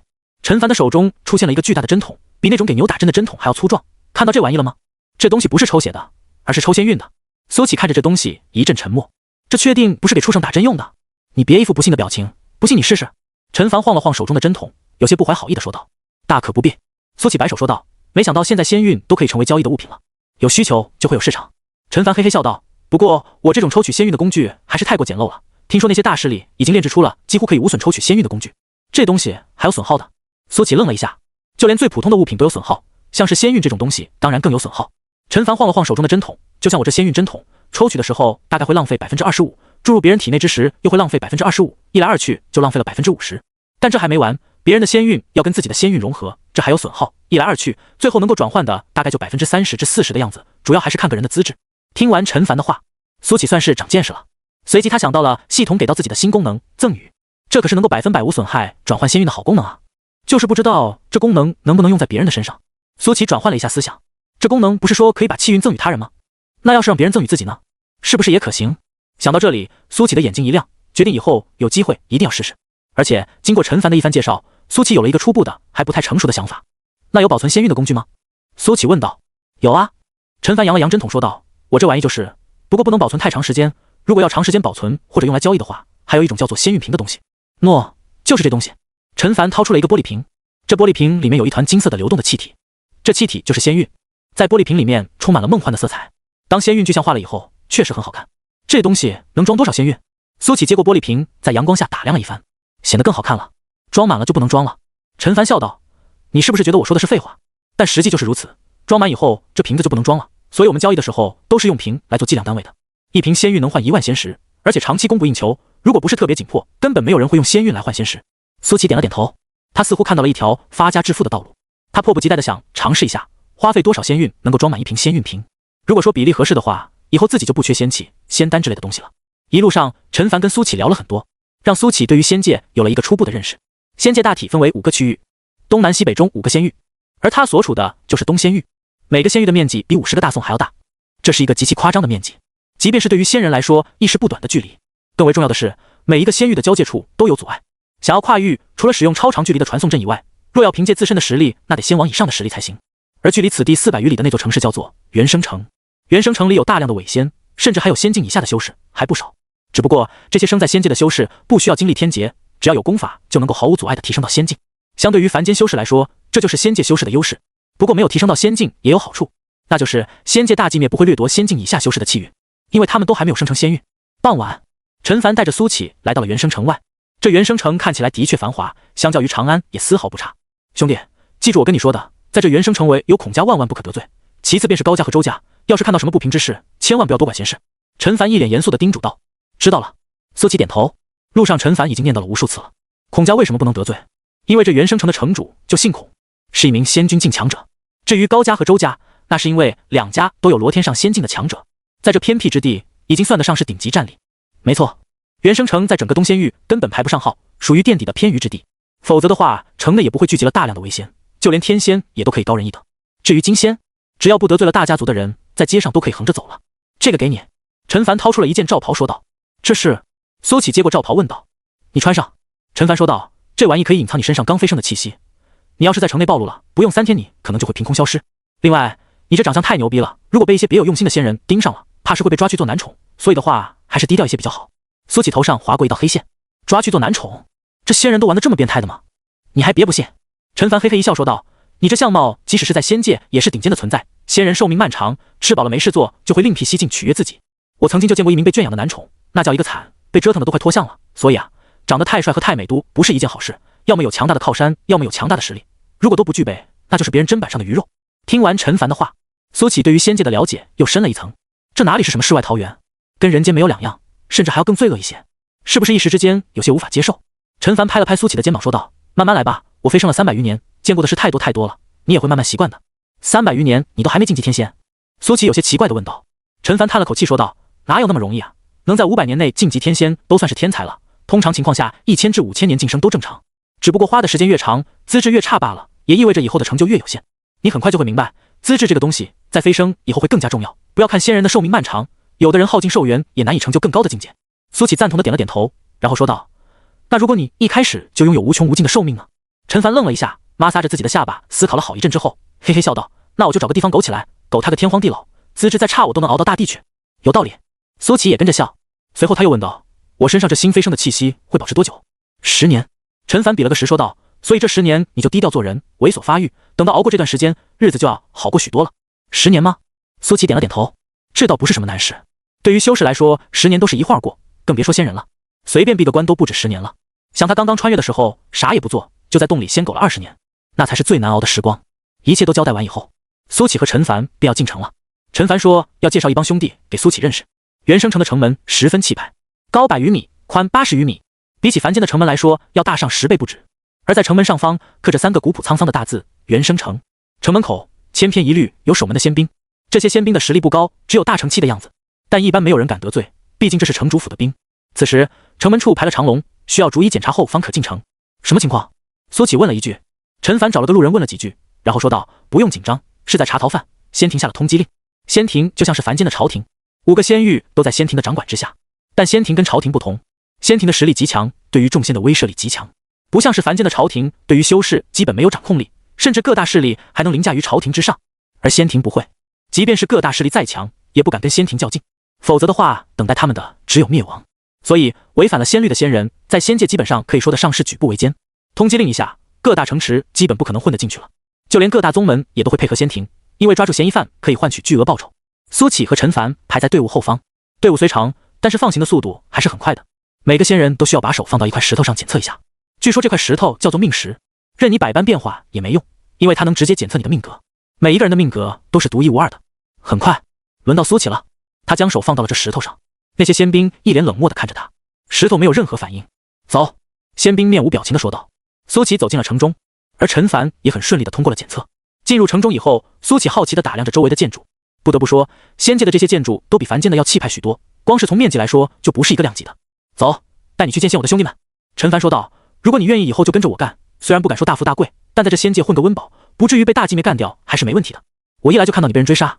陈凡的手中出现了一个巨大的针筒，比那种给牛打针的针筒还要粗壮。看到这玩意了吗？这东西不是抽血的，而是抽仙运的。苏启看着这东西一阵沉默，这确定不是给畜生打针用的？你别一副不信的表情，不信你试试。陈凡晃了晃手中的针筒，有些不怀好意的说道。大可不必。苏启摆手说道，没想到现在仙运都可以成为交易的物品了，有需求就会有市场。陈凡嘿嘿笑道，不过我这种抽取仙运的工具还是太过简陋了，听说那些大势力已经炼制出了几乎可以无损抽取仙运的工具，这东西还有损耗的？苏启愣了一下，就连最普通的物品都有损耗，像是仙运这种东西当然更有损耗。陈凡晃了晃手中的针筒，就像我这仙运针筒，抽取的时候大概会浪费 25%， 注入别人体内之时又会浪费 25%， 一来二去就浪费了 50%。 但这还没完，别人的仙运要跟自己的仙运融合，这还有损耗，一来二去最后能够转换的大概就 30%至40%的样子，主要还是看个人的资质。听完陈凡的话，苏启算是长见识了，随即他想到了系统给到自己的新功能赠予，这可是能够100%无损害转换仙运的好功能啊，就是不知道这功能能不能用在别人的身上。苏启转换了一下思想，这功能不是说可以把气运赠予他人吗？那要是让别人赠予自己呢？是不是也可行？想到这里，苏启的眼睛一亮，决定以后有机会一定要试试。而且经过陈凡的一番介绍，苏启有了一个初步的还不太成熟的想法。那有保存仙运的工具吗？苏启问道。有啊。陈凡扬了扬针筒说道，我这玩意就是，不过不能保存太长时间，如果要长时间保存或者用来交易的话，还有一种叫做仙运瓶的东西。喏，就是这东西。陈凡掏出了一个玻璃瓶，这玻璃瓶里面有一团金色的流动的气体，这气体就是仙运，在玻璃瓶里面充满了梦幻的色彩，当仙运具象化了以后确实很好看。这东西能装多少仙运？苏启接过玻璃瓶，在阳光下打量了一番，显得更好看了。装满了就不能装了。陈凡笑道，你是不是觉得我说的是废话？但实际就是如此，装满以后这瓶子就不能装了，所以我们交易的时候都是用瓶来做计量单位的。一瓶仙运能换1万仙石，而且长期供不应求，如果不是特别紧迫，根本没有人会用仙运来换仙石。苏启点了点头，他似乎看到了一条发家致富的道路，他迫不及待地想尝试一下，花费多少仙运能够装满一瓶仙运瓶。如果说比例合适的话，以后自己就不缺仙器、仙丹之类的东西了。一路上，陈凡跟苏启聊了很多，让苏启对于仙界有了一个初步的认识。仙界大体分为5个区域，东南西北中5个仙域，而他所处的就是东仙域。每个仙域的面积比50个大宋还要大，这是一个极其夸张的面积，即便是对于仙人来说，亦是不短的距离。更为重要的是，每一个仙域的交界处都有阻碍，想要跨域，除了使用超长距离的传送阵以外，若要凭借自身的实力，那得先往以上的实力才行。而距离此地400余里的那座城市叫做元生城，元生城里有大量的伪仙，甚至还有仙境以下的修士，还不少。只不过这些生在仙界的修士不需要经历天劫，只要有功法就能够毫无阻碍地提升到仙境。相对于凡间修士来说，这就是仙界修士的优势。不过没有提升到仙境也有好处，那就是仙界大寂灭不会掠夺仙境以下修士的气运，因为他们都还没有生成仙运。傍晚，陈凡带着苏启来到了元生城外。这元生城看起来的确繁华，相较于长安也丝毫不差。兄弟，记住我跟你说的，在这元生城为有孔家万万不可得罪，其次便是高家和周家，要是看到什么不平之事，千万不要多管闲事。陈凡一脸严肃地叮嘱道。知道了。苏启点头。路上陈凡已经念叨了无数次了，孔家为什么不能得罪？因为这元生城的城主就姓孔，是一名仙君境强者。至于高家和周家，那是因为两家都有罗天上仙境的强者，在这偏僻之地已经算得上是顶级战力。没错，元生城在整个东仙域根本排不上号，属于垫底的偏隅之地，否则的话城内也不会聚集了大量的危仙，就连天仙也都可以高人一等。至于金仙，只要不得罪了大家族的人，在街上都可以横着走了。这个给你。陈凡掏出了一件罩袍说道。这是？苏启接过罩袍问道。你穿上。陈凡说道。这玩意可以隐藏你身上刚飞升的气息，你要是在城内暴露了，不用3天你可能就会凭空消失。另外，你这长相太牛逼了，如果被一些别有用心的仙人盯上了，怕是会被抓去做男宠，所以的话还是低调一些比较好。苏启头上划过一道黑线。抓去做男宠？这仙人都玩得这么变态的吗？你还别不信。陈凡嘿嘿一笑说道。你这相貌即使是在仙界也是顶尖的存在，仙人寿命漫长，吃饱了没事做就会另辟蹊径取悦自己。我曾经就见过一名被圈养的男宠，那叫一个惨，被折腾的都快脱相了。所以啊，长得太帅和太美都不是一件好事，要么有强大的靠山，要么有强大的实力，如果都不具备，那就是别人砧板上的鱼肉。听完陈凡的话，苏启对于仙界的了解又深了一层，这哪里是什么世外桃源，跟人间没有两样，甚至还要更罪恶一些，是不是一时之间有些无法接受？陈凡拍了拍苏启的肩膀说道。慢慢来吧，我飞升了300余年，见过的事太多了，你也会慢慢习惯的。300余年你都还没晋级天仙？苏启有些奇怪地问道。陈凡叹了口气说道。哪有那么容易啊，能在500年内晋级天仙都算是天才了，通常情况下1000至5000年晋升都正常，只不过花的时间越长，资质越差罢了，也意味着以后的成就越有限。你很快就会明白，资质这个东西在飞升以后会更加重要，不要看仙人的寿命漫长，有的人耗尽寿元也难以成就更高的境界。苏启赞同的点了点头，然后说道。那如果你一开始就拥有无穷无尽的寿命呢？陈凡愣了一下，摩擦着自己的下巴，思考了好一阵之后，嘿嘿笑道。那我就找个地方苟起来，苟他个天荒地老，资质再差我都能熬到大地去。有道理。苏启也跟着笑，随后他又问道。我身上这新飞升的气息会保持多久？10年。陈凡比了个10说道。所以这10年你就低调做人，猥琐发育，等到熬过这段时间，日子就要好过许多了。10年吗？苏启点了点头。这倒不是什么难事，对于修士来说，10年都是一晃而过，更别说仙人了，随便闭个关都不止10年了。像他刚刚穿越的时候，啥也不做，就在洞里先苟了20年，那才是最难熬的时光。一切都交代完以后，苏启和陈凡便要进城了。陈凡说要介绍一帮兄弟给苏启认识。元生城的城门十分气派，高100余米，宽80余米，比起凡间的城门来说要大上10倍不止。而在城门上方刻着3个古朴沧桑的大字元生城。城门口千篇一律有守门的仙兵，这些仙兵的实力不高，只有大成器的样子，但一般没有人敢得罪，毕竟这是城主府的兵。此时城门处排了长龙，需要逐一检查后方可进城。什么情况？苏启问了一句。陈凡找了个路人问了几句，然后说道。不用紧张，是在查逃犯，仙庭下了通缉令。仙庭就像是凡间的朝廷，5个仙域都在仙庭的掌管之下，但仙庭跟朝廷不同，仙庭的实力极强，对于众仙的威慑力极强，不像是凡间的朝廷，对于修士基本没有掌控力，甚至各大势力还能凌驾于朝廷之上，而仙庭不会，即便是各大势力再强，也不敢跟仙庭较劲，否则的话，等待他们的只有灭亡。所以违反了仙律的仙人，在仙界基本上可以说得上是举步维艰。通缉令一下，各大城池基本不可能混得进去了，就连各大宗门也都会配合仙庭，因为抓住嫌疑犯可以换取巨额报酬。苏启和陈凡排在队伍后方，队伍虽长，但是放行的速度还是很快的。每个仙人都需要把手放到一块石头上检测一下，据说这块石头叫做命石，任你百般变化也没用，因为它能直接检测你的命格。每一个人的命格都是独一无二的。很快，轮到苏启了，他将手放到了这石头上。那些仙兵一脸冷漠地看着他，石头没有任何反应。走，仙兵面无表情地说道。苏启走进了城中，而陈凡也很顺利地通过了检测。进入城中以后，苏启好奇地打量着周围的建筑。不得不说，仙界的这些建筑都比凡间的要气派许多，光是从面积来说就不是一个量级的。走，带你去见见我的兄弟们。陈凡说道。如果你愿意以后就跟着我干，虽然不敢说大富大贵，但在这仙界混个温饱，不至于被大寂灭干掉，还是没问题的。我一来就看到你被人追杀，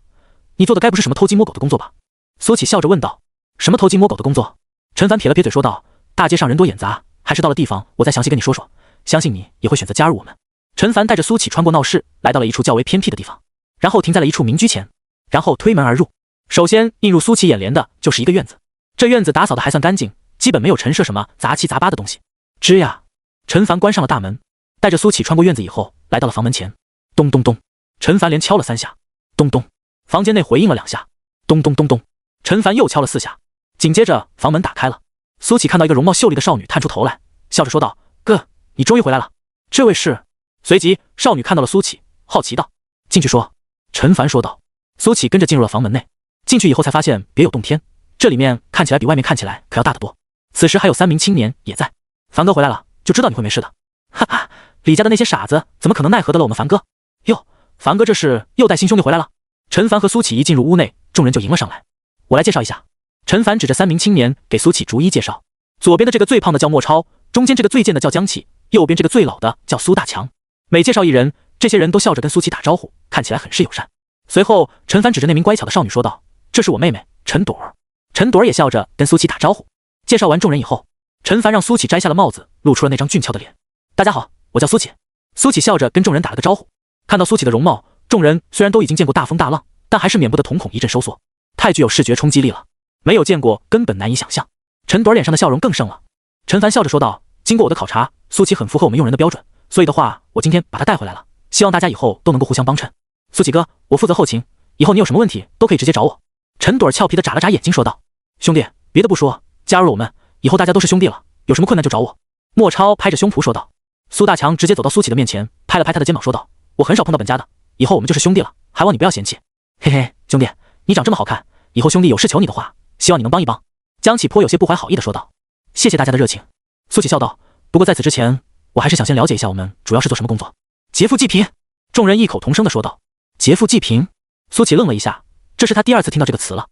你做的该不是什么偷鸡摸狗的工作吧？苏启笑着问道。什么偷鸡摸狗的工作？陈凡撇了撇嘴说道，大街上人多眼杂，还是到了地方我再详细跟你说说，相信你也会选择加入我们。陈凡带着苏启穿过闹市，来到了一处较为偏僻的地方，然后停在了一处民居前，然后推门而入。首先映入苏启眼帘的就是一个院子，这院子打扫的还算干净，基本没有陈设什么杂七杂八的东西。吱呀，陈凡关上了大门，带着苏启穿过院子以后，来到了房门前。咚咚咚，陈凡连敲了3下。咚咚，房间内回应了2下。咚咚咚咚，陈凡又敲了4下。紧接着房门打开了，苏启看到一个容貌秀丽的少女探出头来，笑着说道：“哥，你终于回来了，这位是？”随即少女看到了苏启，好奇道：“进去说。”陈凡说道。苏启跟着进入了房门内，进去以后才发现别有洞天，这里面看起来比外面看起来可要大得多。此时还有3名青年也在。凡哥回来了，就知道你会没事的。哈哈，李家的那些傻子怎么可能奈何得了我们凡哥？哟，凡哥这是又带新兄弟回来了。陈凡和苏启一进入屋内，众人就迎了上来。我来介绍一下。陈凡指着3名青年给苏启逐一介绍，左边的这个最胖的叫莫超，中间这个最贱的叫江启，右边这个最老的叫苏大强。每介绍一人，这些人都笑着跟苏启打招呼，看起来很是友善。随后陈凡指着那名乖巧的少女说道：“这是我妹妹陈朵儿。”陈朵儿也笑着跟苏启打招呼。介绍完众人以后，陈凡让苏启摘下了帽子，露出了那张俊俏的脸。大家好，我叫苏启。苏启笑着跟众人打了个招呼。看到苏启的容貌，众人虽然都已经见过大风大浪，但还是免不得瞳孔一阵收缩，太具有视觉冲击力了，没有见过根本难以想象。陈朵儿脸上的笑容更盛了。陈凡笑着说道：“经过我的考察，苏启很符合我们用人的标准，所以的话，我今天把他带回来了，希望大家以后都能够互相帮衬。苏启哥，我负责后勤，以后你有什么问题都可以直接找我。”陈朵儿俏皮的眨了眨眼睛说道：“兄弟，别的不说，加入了我们以后大家都是兄弟了，有什么困难就找我。”莫超拍着胸脯说道。苏大强直接走到苏启的面前，拍了拍他的肩膀说道：“我很少碰到本家的，以后我们就是兄弟了，还望你不要嫌弃。嘿嘿，兄弟，你长这么好看，以后兄弟有事求你的话，希望你能帮一帮。”江启颇有些不怀好意的说道：“谢谢大家的热情。”苏启笑道：“不过在此之前，我还是想先了解一下我们主要是做什么工作。”劫富济贫。众人异口同声的说道。劫富济贫。苏启愣了一下，这是他第2次听到这个词了。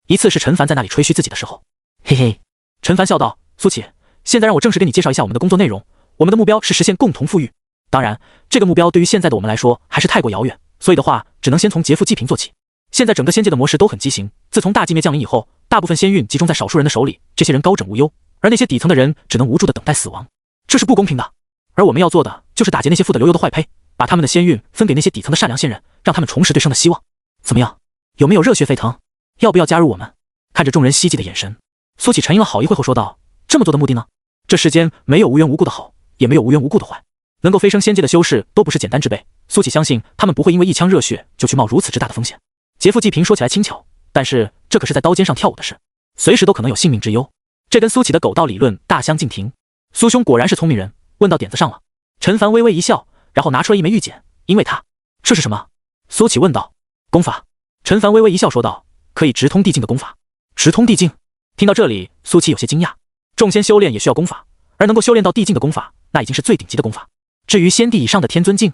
一次是陈凡在那里吹嘘自己的时候。嘿嘿，陈凡笑道：“苏启，现在让我正式给你介绍一下我们的工作内容。我们的目标是实现共同富裕，当然，这个目标对于现在的我们来说还是太过遥远，所以的话，只能先从劫富济贫做起。现在整个仙界的模式都很畸形，自从大寂灭降临以后，大部分仙运集中在少数人的手里，这些人高枕无忧，而那些底层的人只能无助的等待死亡，这是不公平的。而我们要做的就是打劫那些富得流油的坏胚，把他们的仙运分给那些底层的善良仙人，让他们重拾对生的希望。怎么样？有没有热血沸腾？要不要加入我们？”看着众人希冀的眼神，苏启沉吟了好一会后说道：“这么做的目的呢？这世间没有无缘无故的好，也没有无缘无故的坏，能够飞升仙界的修士都不是简单之辈。苏启相信他们不会因为一腔热血就去冒如此之大的风险。劫富济贫说起来轻巧，但是这可是在刀尖上跳舞的事，随时都可能有性命之忧。这跟苏启的狗道理论大相径庭。苏兄果然是聪明人，问到点子上了。”陈凡微微一笑，然后拿出了一枚玉简，因为他。这是什么？苏启问道。功法。陈凡微微一笑说道：“可以直通地境的功法。”直通地境。听到这里，苏启有些惊讶。众仙修炼也需要功法，而能够修炼到地境的功法，那已经是最顶级的功法。至于仙帝以上的天尊境，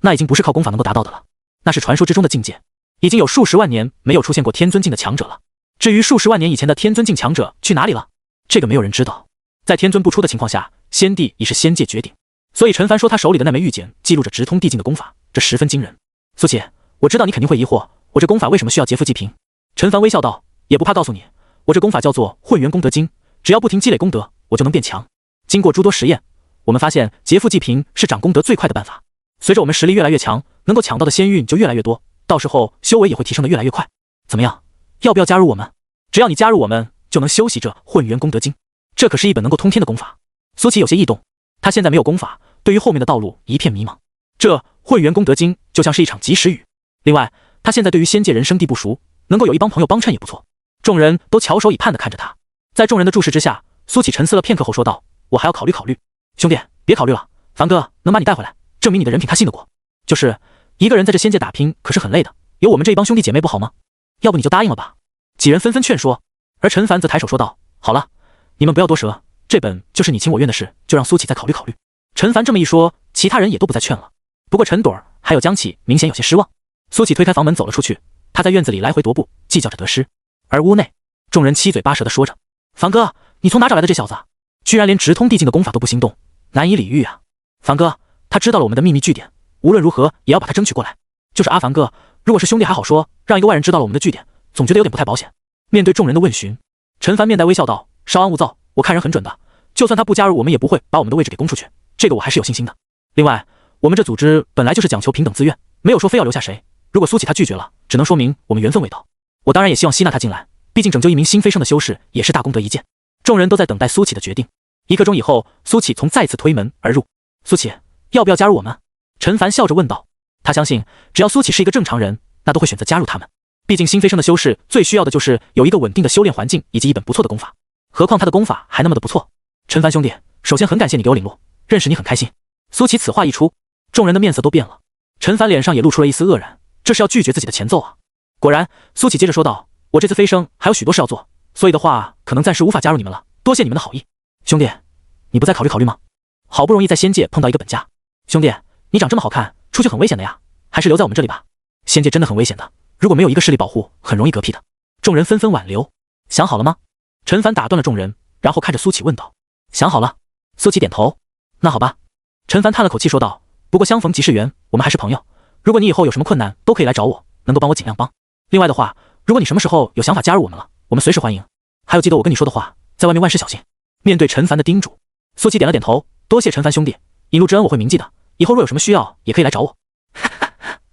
那已经不是靠功法能够达到的了，那是传说之中的境界，已经有数十万年没有出现过天尊境的强者了。至于数十万年以前的天尊境强者去哪里了，这个没有人知道。在天尊不出的情况下，仙帝已是仙界绝顶，所以陈凡说他手里的那枚玉简记录着直通地境的功法，这十分惊人。苏启，我知道你肯定会疑惑，我这功法为什么需要劫富济贫？陈凡微笑道：“也不怕告诉你，我这功法叫做混元功德经，只要不停积累功德，我就能变强。经过诸多实验，我们发现劫富济贫是长功德最快的办法。随着我们实力越来越强，能够抢到的仙运就越来越多，到时候修为也会提升的越来越快。怎么样，要不要加入我们？只要你加入我们，就能修习这混元功德经，这可是一本能够通天的功法。”苏启有些异动，他现在没有功法，对于后面的道路一片迷茫。这混元功德经就像是一场及时雨。另外，他现在对于仙界人生地不熟，能够有一帮朋友帮衬也不错。众人都翘首以盼地看着他。在众人的注视之下，苏启沉思了片刻后说道：“我还要考虑考虑。兄弟，别考虑了，凡哥能把你带回来，证明你的人品他信得过。就是一个人在这仙界打拼可是很累的，有我们这一帮兄弟姐妹不好吗？要不你就答应了吧。”几人纷纷劝说，而陈凡则抬手说道：“好了，你们不要多舌，这本就是你情我愿的事，就让苏启再考虑考虑。”陈凡这么一说，其他人也都不再劝了。不过陈朵儿还有江启明显有些失望。苏启推开房门走了出去，他在院子里来回踱步，计较着得失。而屋内，众人七嘴八舌地说着：“凡哥，你从哪找来的这小子？居然连直通地境的功法都不心动，难以理喻啊！凡哥，他知道了我们的秘密据点，无论如何也要把他争取过来。就是阿凡哥，如果是兄弟还好说，让一个外人知道了我们的据点，总觉得有点不太保险。面对众人的问询，陈凡面带微笑道：“稍安勿躁，我看人很准的，就算他不加入，我们也不会把我们的位置给攻出去，这个我还是有信心的。另外，我们这组织本来就是讲求平等自愿，没有说非要留下谁。如果苏启他拒绝了，只能说明我们缘分未到。我当然也希望吸纳他进来，毕竟拯救一名新飞升的修士也是大功德一件。”众人都在等待苏启的决定。1刻钟以后，苏启从再次推门而入。苏启，要不要加入我们？陈凡笑着问道。他相信，只要苏启是一个正常人，那都会选择加入他们。毕竟新飞升的修士最需要的就是有一个稳定的修炼环境以及一本不错的功法，何况他的功法还那么的不错。陈凡兄弟，首先很感谢你给我领路，认识你很开心。苏启此话一出，众人的面色都变了。陈凡脸上也露出了一丝愕然，这是要拒绝自己的前奏啊。果然，苏启接着说道：“我这次飞升还有许多事要做，所以的话，可能暂时无法加入你们了，多谢你们的好意。兄弟，你不再考虑考虑吗？好不容易在仙界碰到一个本家，兄弟，你长这么好看，出去很危险的呀，还是留在我们这里吧。仙界真的很危险的，如果没有一个势力保护，很容易嗝屁的。”众人纷纷挽留。想好了吗？陈凡打断了众人，然后看着苏启问道。想好了。苏启点头。那好吧。陈凡叹了口气说道，不过相逢即是缘，我们还是朋友，如果你以后有什么困难都可以来找我，能够帮我尽量帮。另外的话，如果你什么时候有想法加入我们了，我们随时欢迎。还有记得我跟你说的话，在外面万事小心。面对陈凡的叮嘱，苏启点了点头，多谢陈凡兄弟，引路之恩我会铭记的，以后若有什么需要也可以来找我。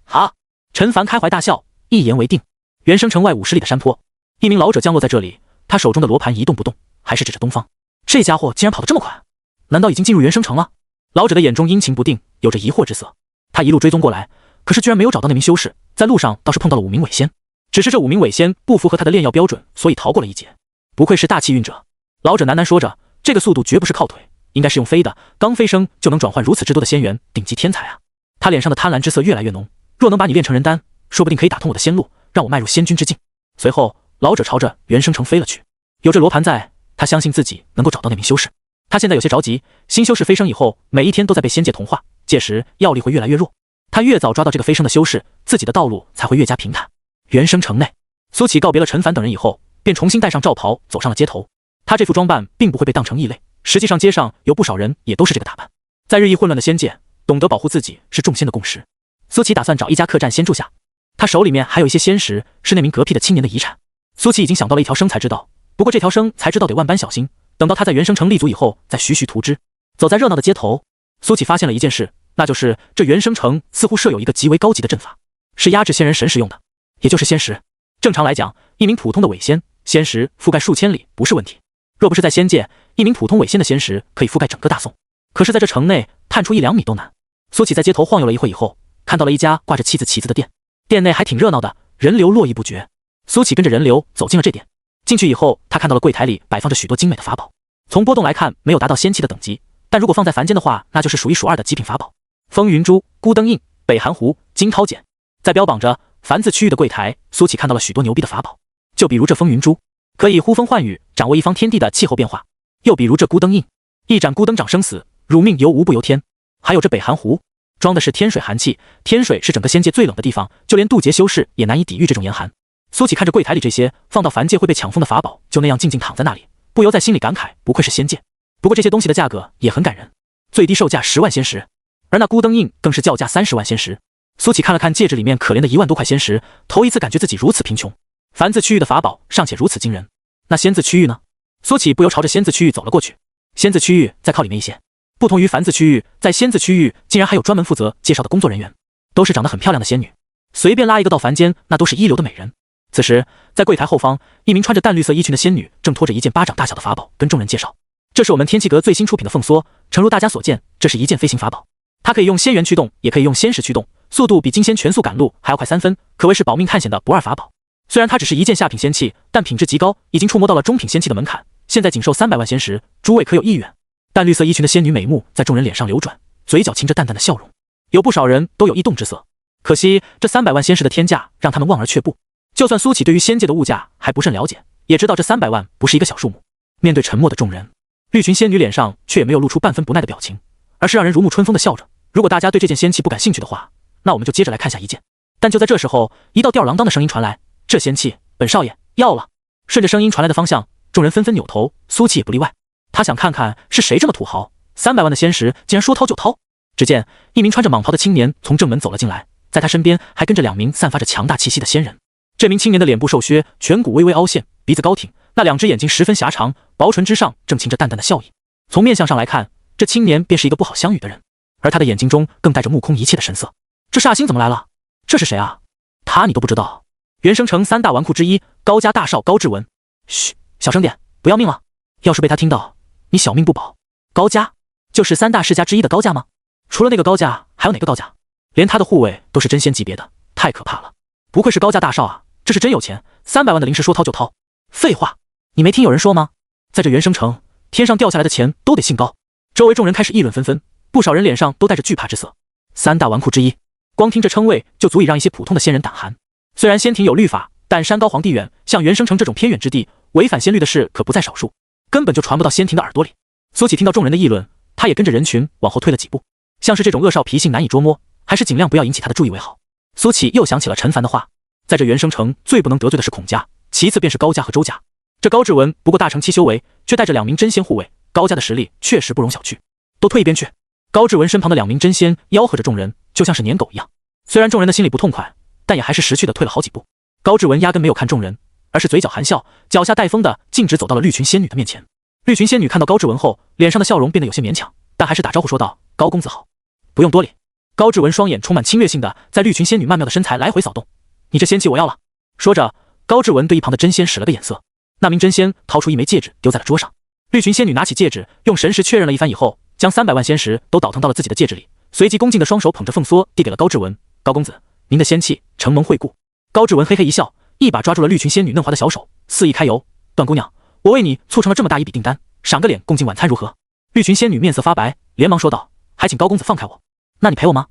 好。陈凡开怀大笑，一言为定。原生城外50里的山坡，一名老者降落在这里，他手中的罗盘一动不动，还是指着东方。这家伙竟然跑得这么快，难道已经进入原生城了？老者的眼中阴晴不定，有着疑惑之色。他一路追踪过来，可是居然没有找到那名修士，在路上倒是碰到了5名伪仙，只是这5名伪仙不符合他的炼药标准，所以逃过了一劫。不愧是大气运者，老者喃喃说着，这个速度绝不是靠腿，应该是用飞的，刚飞升就能转换如此之多的仙元，顶级天才啊！他脸上的贪婪之色越来越浓，若能把你炼成人丹，说不定可以打通我的仙路，让我迈入仙君之境。随后，老者朝着原生城飞了去。有这罗盘在，他相信自己能够找到那名修士。他现在有些着急，新修士飞升以后，每一天都在被仙界同化，届时药力会越来越弱。他越早抓到这个飞升的修士，自己的道路才会越加平坦。原生城内，苏启告别了陈凡等人以后，便重新戴上罩袍，走上了街头。他这副装扮并不会被当成异类，实际上街上有不少人也都是这个打扮。在日益混乱的仙界，懂得保护自己是众仙的共识。苏启打算找一家客栈先住下，他手里面还有一些仙石，是那名嗝屁的青年的遗产。苏启已经想到了一条生财之道，不过这条生财之道得万般小心，等到他在原生城立足以后再徐徐图之。走在热闹的街头，苏启发现了一件事，那就是这原生城似乎设有一个极为高级的阵法，是压制仙人神石用的，也就是仙石。正常来讲，一名普通的伪仙，仙石覆盖数千里不是问题，若不是在仙界，一名普通伪仙的仙石可以覆盖整个大宋，可是在这城内探出1-2米都难。苏启在街头晃悠了一会以后，看到了一家挂着妻子旗子的店，店内还挺热闹的，人流络绎不绝。苏启跟着人流走进了这店，进去以后，他看到了柜台里摆放着许多精美的法宝，从波动来看没有达到仙器的等级，但如果放在凡间的话，那就是数一数二的极品法宝。风云珠、孤灯印、北寒湖、金涛锏，在标榜着凡字区域的柜台，苏启看到了许多牛逼的法宝，就比如这风云珠，可以呼风唤雨，掌握一方天地的气候变化；又比如这孤灯印，一盏孤灯掌生死，汝命由无不由天；还有这北寒湖，装的是天水寒气，天水是整个仙界最冷的地方，就连渡劫修士也难以抵御这种严寒。苏启看着柜台里这些放到凡界会被抢疯的法宝，就那样静静躺在那里，不由在心里感慨，不愧是仙界。不过这些东西的价格也很感人，最低售价10万仙石，而那孤灯印更是叫价30万仙石。苏启看了看戒指里面可怜的1万多块仙石，头一次感觉自己如此贫穷。凡字区域的法宝尚且如此惊人，那仙字区域呢？苏启不由朝着仙字区域走了过去。仙字区域再靠里面一些，不同于凡字区域，在仙字区域竟然还有专门负责介绍的工作人员，都是长得很漂亮的仙女，随便拉一个到凡间，那都是一流的美人。此时，在柜台后方，一名穿着淡绿色衣裙的仙女正拖着一件巴掌大小的法宝，跟众人介绍：“这是我们天气阁最新出品的凤梭，诚如大家所见，这是一件飞行法宝，它可以用仙元驱动，也可以用仙石驱动，速度比金仙全速赶路还要快3分，可谓是保命探险的不二法宝。虽然它只是一件下品仙器，但品质极高，已经触摸到了中品仙器的门槛，现在仅售300万仙石，诸位可有意愿？”淡绿色衣裙的仙女美目在众人脸上流转，嘴角噙着淡淡的笑容，有不少人都有异动之色。可惜这300万仙石的天价让他们望而却步。就算苏启对于仙界的物价还不甚了解，也知道这300万不是一个小数目。面对沉默的众人，绿裙仙女脸上却也没有露出半分不耐的表情，而是让人如沐春风的笑着。如果大家对这件仙器不感兴趣的话，那我们就接着来看下一件。但就在这时候，一道吊儿郎当的声音传来：“这仙器，本少爷要了。”顺着声音传来的方向，众人纷纷扭头，苏启也不例外。他想看看是谁这么土豪，300万的仙石竟然说掏就掏。只见一名穿着蟒袍的青年从正门走了进来，在他身边还跟着2名散发着强大气息的仙人。这名青年的脸部瘦削，颧骨微微凹陷，鼻子高挺，那2只眼睛十分狭长，薄唇之上正噙着淡淡的笑意。从面相上来看，这青年便是一个不好相遇的人，而他的眼睛中更带着目空一切的神色。这煞星怎么来了？这是谁啊？他你都不知道？元生城3大纨绔之一，高家大少高志文。嘘，小声点，不要命了？要是被他听到，你小命不保。高家就是3大世家之一的高家吗？除了那个高家，还有哪个高家？连他的护卫都是真仙级别的，太可怕了！不愧是高家大少啊，这是真有钱，300万的灵石说掏就掏。废话，你没听有人说吗？在这元生城，天上掉下来的钱都得姓高。周围众人开始议论纷纷，不少人脸上都带着惧怕之色。3大纨绔之一，光听这称谓就足以让一些普通的仙人胆寒。虽然仙庭有律法，但山高皇帝远，像元生城这种偏远之地，违反仙律的事可不在少数，根本就传不到仙庭的耳朵里。苏启听到众人的议论，他也跟着人群往后退了几步。像是这种恶少脾性难以捉摸，还是尽量不要引起他的注意为好。苏启又想起了陈凡的话，在这元生城最不能得罪的是孔家，其次便是高家和周家。这高志文不过大成期修为，却带着2名真仙护卫，高家的实力确实不容小觑。都退一边去！高志文身旁的2名真仙吆喝着众人，就像是撵狗一样。虽然众人的心里不痛快，但也还是识趣的退了好几步。高志文压根没有看众人，而是嘴角含笑，脚下带风的径直走到了绿群仙女的面前。绿群仙女看到高志文后，脸上的笑容变得有些勉强，但还是打招呼说道：“高公子好。”不用多礼。高志文双眼充满侵略性的在绿群仙女曼妙的身材来回扫动。你这仙气我要了。说着，高志文对一旁的真仙使了个眼色，那名真仙掏出一枚戒指丢在了桌上。绿群仙女拿起戒指，用神识确认了一番以后，将300万仙石都倒腾到了自己的戒指里，随即恭敬的双手捧着凤梭递给了高志文。高公子，您的仙气，承蒙惠顾。高志文嘿嘿一笑，一把抓住了绿群仙女嫩滑的小手，肆意揩油。段姑娘，我为你促成了这么大一笔订单，赏个脸共进晚餐如何？绿群仙女面色发白，连忙说道：“还请高公子放开我。那你陪我吗？”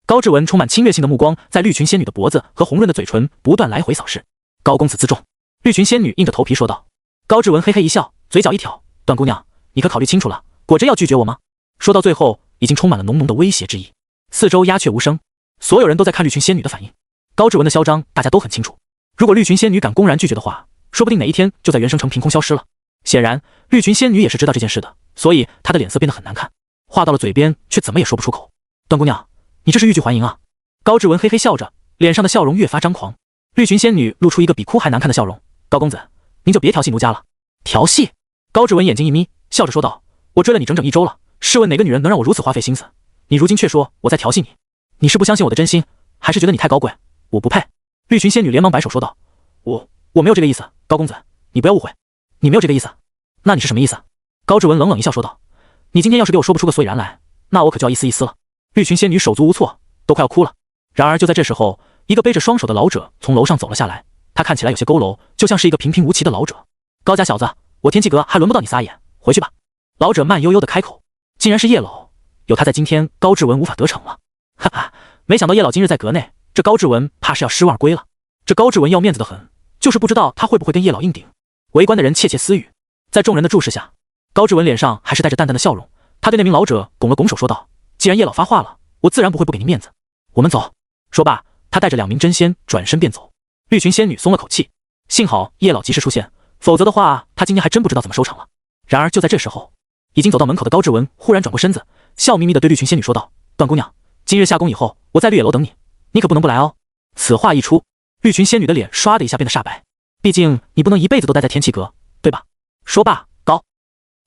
高志文充满侵略性的目光在绿群仙女的脖子和红润的嘴唇不断来回扫视。高公子自重。绿群仙女硬着头皮说道。高志文嘿嘿一笑，嘴角一挑：“段姑娘，你可考虑清楚了，果真要拒绝我吗？”说到最后，已经充满了浓浓的威胁之意。四周鸦雀无声，所有人都在看绿群仙女的反应。高志文的嚣张，大家都很清楚。如果绿群仙女敢公然拒绝的话，说不定哪一天就在元生城凭空消失了。显然，绿群仙女也是知道这件事的，所以她的脸色变得很难看，话到了嘴边却怎么也说不出口。段姑娘，你这是欲拒还迎啊？高志文嘿嘿笑着，脸上的笑容越发张狂。绿群仙女露出一个比哭还难看的笑容。高公子，您就别调戏奴家了。调戏？高志文眼睛一眯，笑着说道：“我追了你整整1周了，试问哪个女人能让我如此花费心思？你如今却说我在调戏你，你是不相信我的真心，还是觉得你太高贵，我不配？”绿群仙女连忙摆手说道：“我没有这个意思，高公子，你不要误会。你没有这个意思，那你是什么意思？”高志文冷冷一笑说道：“你今天要是给我说不出个所以然来，那我可就要一丝一丝了。”绿群仙女手足无措，都快要哭了。然而就在这时候，一个背着双手的老者从楼上走了下来，他看起来有些佝偻，就像是一个平平无奇的老者。高家小子，我天气阁还轮不到你撒野，回去吧。老者慢悠悠的开口。竟然是叶老，有他在，今天高志文无法得逞了。哈哈，没想到叶老今日在阁内，这高志文怕是要失望而归了。这高志文要面子的很，就是不知道他会不会跟叶老硬顶。围观的人窃窃私语。在众人的注视下，高志文脸上还是带着淡淡的笑容，他对那名老者拱了拱手说道：“既然叶老发话了，我自然不会不给您面子，我们走。”说罢，他带着2名真仙转身便走。绿群仙女松了口气，幸好叶老及时出现，否则的话，他今天还真不知道怎么收场了。然而就在这时候，已经走到门口的高志文忽然转过身子，笑眯眯地对绿群仙女说道：“段姑娘，今日下宫以后，我在绿野楼等你，你可不能不来哦。”此话一出，绿群仙女的脸唰的一下变得煞白，毕竟你不能一辈子都待在天气阁，对吧？说罢，高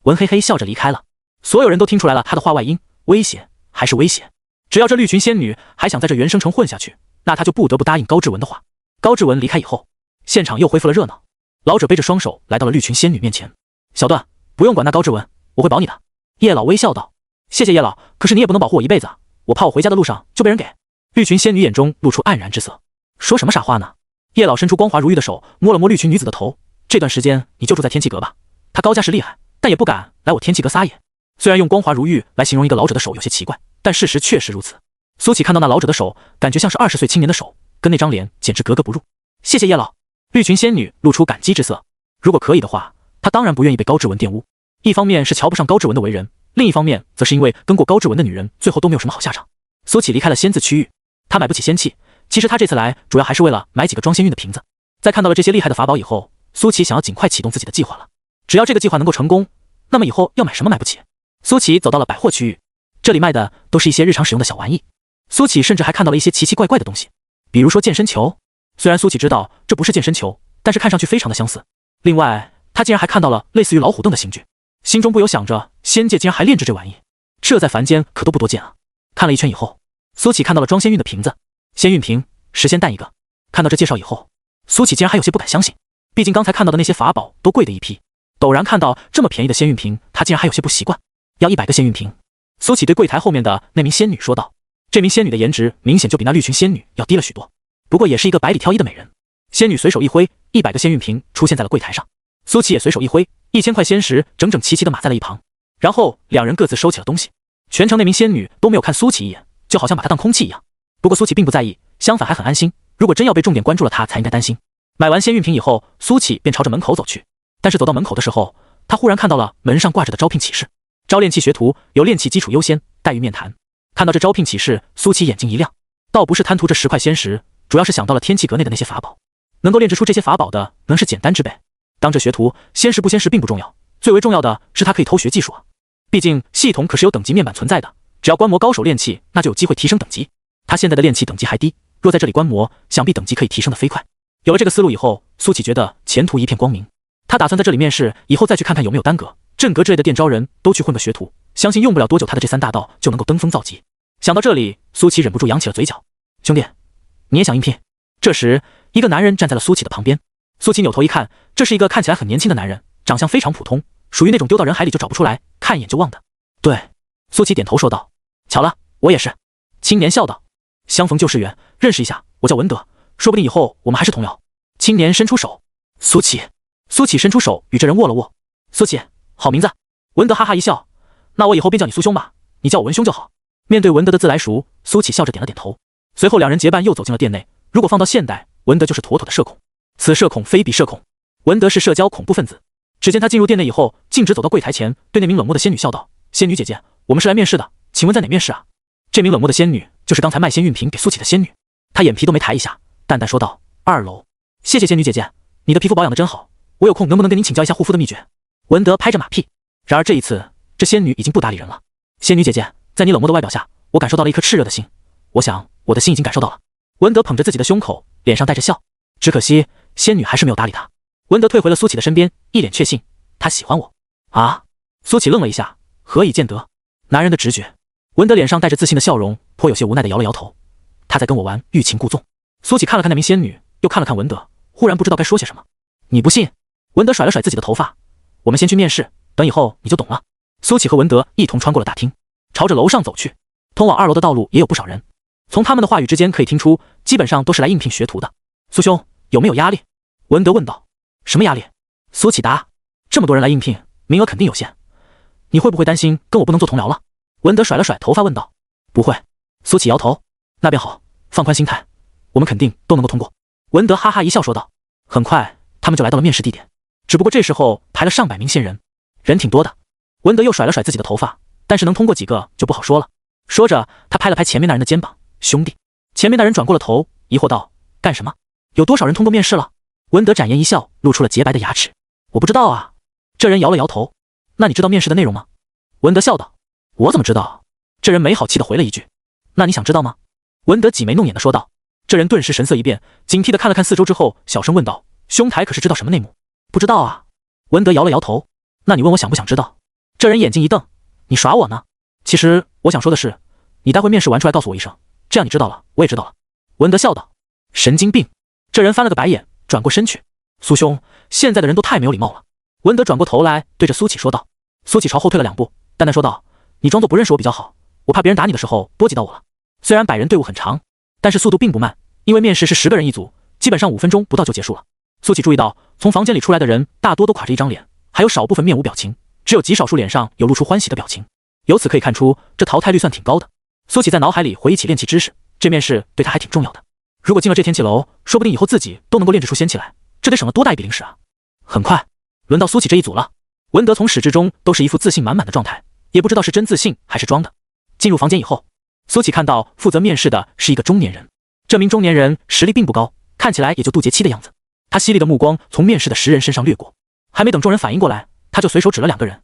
文嘿嘿笑着离开了。所有人都听出来了他的话外音，威胁还是威胁。只要这绿群仙女还想在这元生城混下去，那他就不得不答应高志文的话。高志文离开以后，现场又恢复了热闹。老者背着双手来到了绿群仙女面前：“小段，不用管那高志文，我会保你的。”叶老微笑道：“谢谢叶老，可是你也不能保护我一辈子啊，我怕我回家的路上就被人给……”绿群仙女眼中露出黯然之色：“说什么傻话呢？”叶老伸出光滑如玉的手摸了摸绿群女子的头：“这段时间你就住在天气阁吧，他高家是厉害，但也不敢来我天气阁撒野。”虽然用光滑如玉来形容一个老者的手有些奇怪，但事实确实如此。苏启看到那老者的手，感觉像是20岁青年的手，跟那张脸简直格格不入。谢谢叶老。绿群仙女露出感激之色。如果可以的话，她当然不愿意被高志文玷污。一方面是瞧不上高志文的为人，另一方面则是因为跟过高志文的女人最后都没有什么好下场。苏启离开了仙字区域，他买不起仙器，其实他这次来主要还是为了买几个装仙运的瓶子。在看到了这些厉害的法宝以后，苏启想要尽快启动自己的计划了。只要这个计划能够成功，那么以后要买什么买不起。苏启走到了百货区域，这里卖的都是一些日常使用的小玩意。苏启甚至还看到了一些奇奇怪怪的东西，比如说健身球。虽然苏启知道这不是健身球，但是看上去非常的相似。另外，他竟然还看到了类似于老虎凳的刑具，心中不由想着，仙界竟然还炼制这玩意，这在凡间可都不多见啊。看了一圈以后，苏启看到了装仙运的瓶子，仙运瓶10仙丹一个。看到这介绍以后，苏启竟然还有些不敢相信，毕竟刚才看到的那些法宝都贵的一批，陡然看到这么便宜的仙运瓶，他竟然还有些不习惯。要100个仙运瓶。苏启对柜台后面的那名仙女说道。这名仙女的颜值明显就比那绿裙仙女要低了许多，不过也是一个百里挑一的美人。仙女随手一挥，100个仙运瓶出现在了柜台上。苏启也随手一挥，1000块仙石整整齐齐地码在了一旁，然后两人各自收起了东西。全程那名仙女都没有看苏启一眼，就好像把他当空气一样。不过苏启并不在意，相反还很安心。如果真要被重点关注了，他才应该担心。买完仙运瓶以后，苏启便朝着门口走去。但是走到门口的时候，他忽然看到了门上挂着的招聘启事：招炼器学徒，有炼器基础优先，待遇面谈。看到这招聘启事，苏启眼睛一亮，倒不是贪图这10块仙石，主要是想到了天气阁内的那些法宝，能够炼制出这些法宝的，能是简单之辈。当这学徒，仙石不仙石并不重要，最为重要的是他可以偷学技术啊。毕竟系统可是有等级面板存在的，只要观摩高手炼器，那就有机会提升等级。他现在的炼器等级还低，若在这里观摩，想必等级可以提升得飞快。有了这个思路以后，苏启觉得前途一片光明。他打算在这里面试，以后再去看看有没有丹阁、镇阁之类的店招人，都去混个学徒，相信用不了多久，他的这3大道就能够登峰造极。想到这里，苏启忍不住扬起了嘴角。兄弟，你也想应聘？这时，一个男人站在了苏启的旁边。苏启扭头一看，这是一个看起来很年轻的男人，长相非常普通，属于那种丢到人海里就找不出来，看一眼就忘的。对，苏启点头说道。巧了，我也是。青年笑道。相逢就是缘，认识一下，我叫文德，说不定以后我们还是同僚。青年伸出手。苏启伸出手与这人握了握。苏启，好名字。文德哈哈一笑。那我以后便叫你苏兄吧，你叫我文兄就好。面对文德的自来熟，苏启笑着点了点头。随后两人结伴又走进了店内。如果放到现代，文德就是妥妥的社恐。此社恐非彼社恐，文德是社交恐怖分子。只见他进入店内以后，径直走到柜台前，对那名冷漠的仙女笑道：仙女姐姐，我们是来面试的，请问在哪面试啊？这名冷漠的仙女就是刚才卖仙运瓶给苏启的仙女。她眼皮都没抬一下，淡淡说道：2楼。谢谢仙女姐姐，你的皮肤保养得真好，我有空能不能跟您请教一下护肤的秘诀？文德拍着马屁。然而这一次，这仙女已经不搭理人了。仙女姐姐，在你冷漠的外表下，我感受到了一颗炽热的心，我想我的心已经感受到了。文德捧着自己的胸口，脸上带着笑。只可惜仙女还是没有搭理他。文德退回了苏启的身边，一脸确信，他喜欢我啊。苏启愣了一下，何以见得？男人的直觉。文德脸上带着自信的笑容，颇有些无奈的摇了摇头。他在跟我玩欲擒故纵。苏启看了看那名仙女，又看了看文德，忽然不知道该说些什么。你不信？文德甩了甩自己的头发。我们先去面试，等以后你就懂了。苏启和文德一同穿过了大厅，朝着楼上走去。通往2楼的道路也有不少人，从他们的话语之间可以听出，基本上都是来应聘学徒的。苏兄，有没有压力？文德问道。什么压力？苏启答。这么多人来应聘，名额肯定有限，你会不会担心跟我不能做同僚了？文德甩了甩头发问道。不会。苏启摇头。那便好，放宽心态，我们肯定都能够通过。文德哈哈一笑说道。很快他们就来到了面试地点，只不过这时候排了上百名仙人，人挺多的。文德又甩了甩自己的头发，但是能通过几个就不好说了。说着他拍了拍前面那人的肩膀。兄弟。前面那人转过了头，疑惑道：干什么？有多少人通过面试了？文德展颜一笑，露出了洁白的牙齿。我不知道啊。这人摇了摇头。那你知道面试的内容吗？文德笑道。我怎么知道？这人没好气地回了一句。那你想知道吗？文德挤眉弄眼地说道。这人顿时神色一变，警惕地看了看四周之后，小声问道：兄台可是知道什么内幕？不知道啊。文德摇了摇头。那你问我想不想知道？这人眼睛一瞪。你耍我呢？其实我想说的是，你待会面试完出来告诉我一声，这样你知道了，我也知道了。文德笑道。神经病。这人翻了个白眼，转过身去。苏兄，现在的人都太没有礼貌了。文德转过头来对着苏启说道。苏启朝后退了2步，淡淡说道：你装作不认识我比较好，我怕别人打你的时候波及到我了。虽然100人队伍很长，但是速度并不慢，因为面试是10个人一组，基本上5分钟不到就结束了。苏启注意到，从房间里出来的人大多都垮着一张脸，还有少部分面无表情，只有极少数脸上有露出欢喜的表情。由此可以看出，这淘汰率算挺高的。苏启在脑海里回忆起炼器知识，这面试对他还挺重要的。如果进了这天气楼，说不定以后自己都能够炼制出仙气来，这得省了多大一笔零食啊！很快，轮到苏启这一组了。文德从始至终都是一副自信满满的状态，也不知道是真自信还是装的。进入房间以后，苏启看到负责面试的是一个中年人。这名中年人实力并不高，看起来也就渡劫期的样子。他犀利的目光从面试的10人身上掠过，还没等众人反应过来，他就随手指了2个人：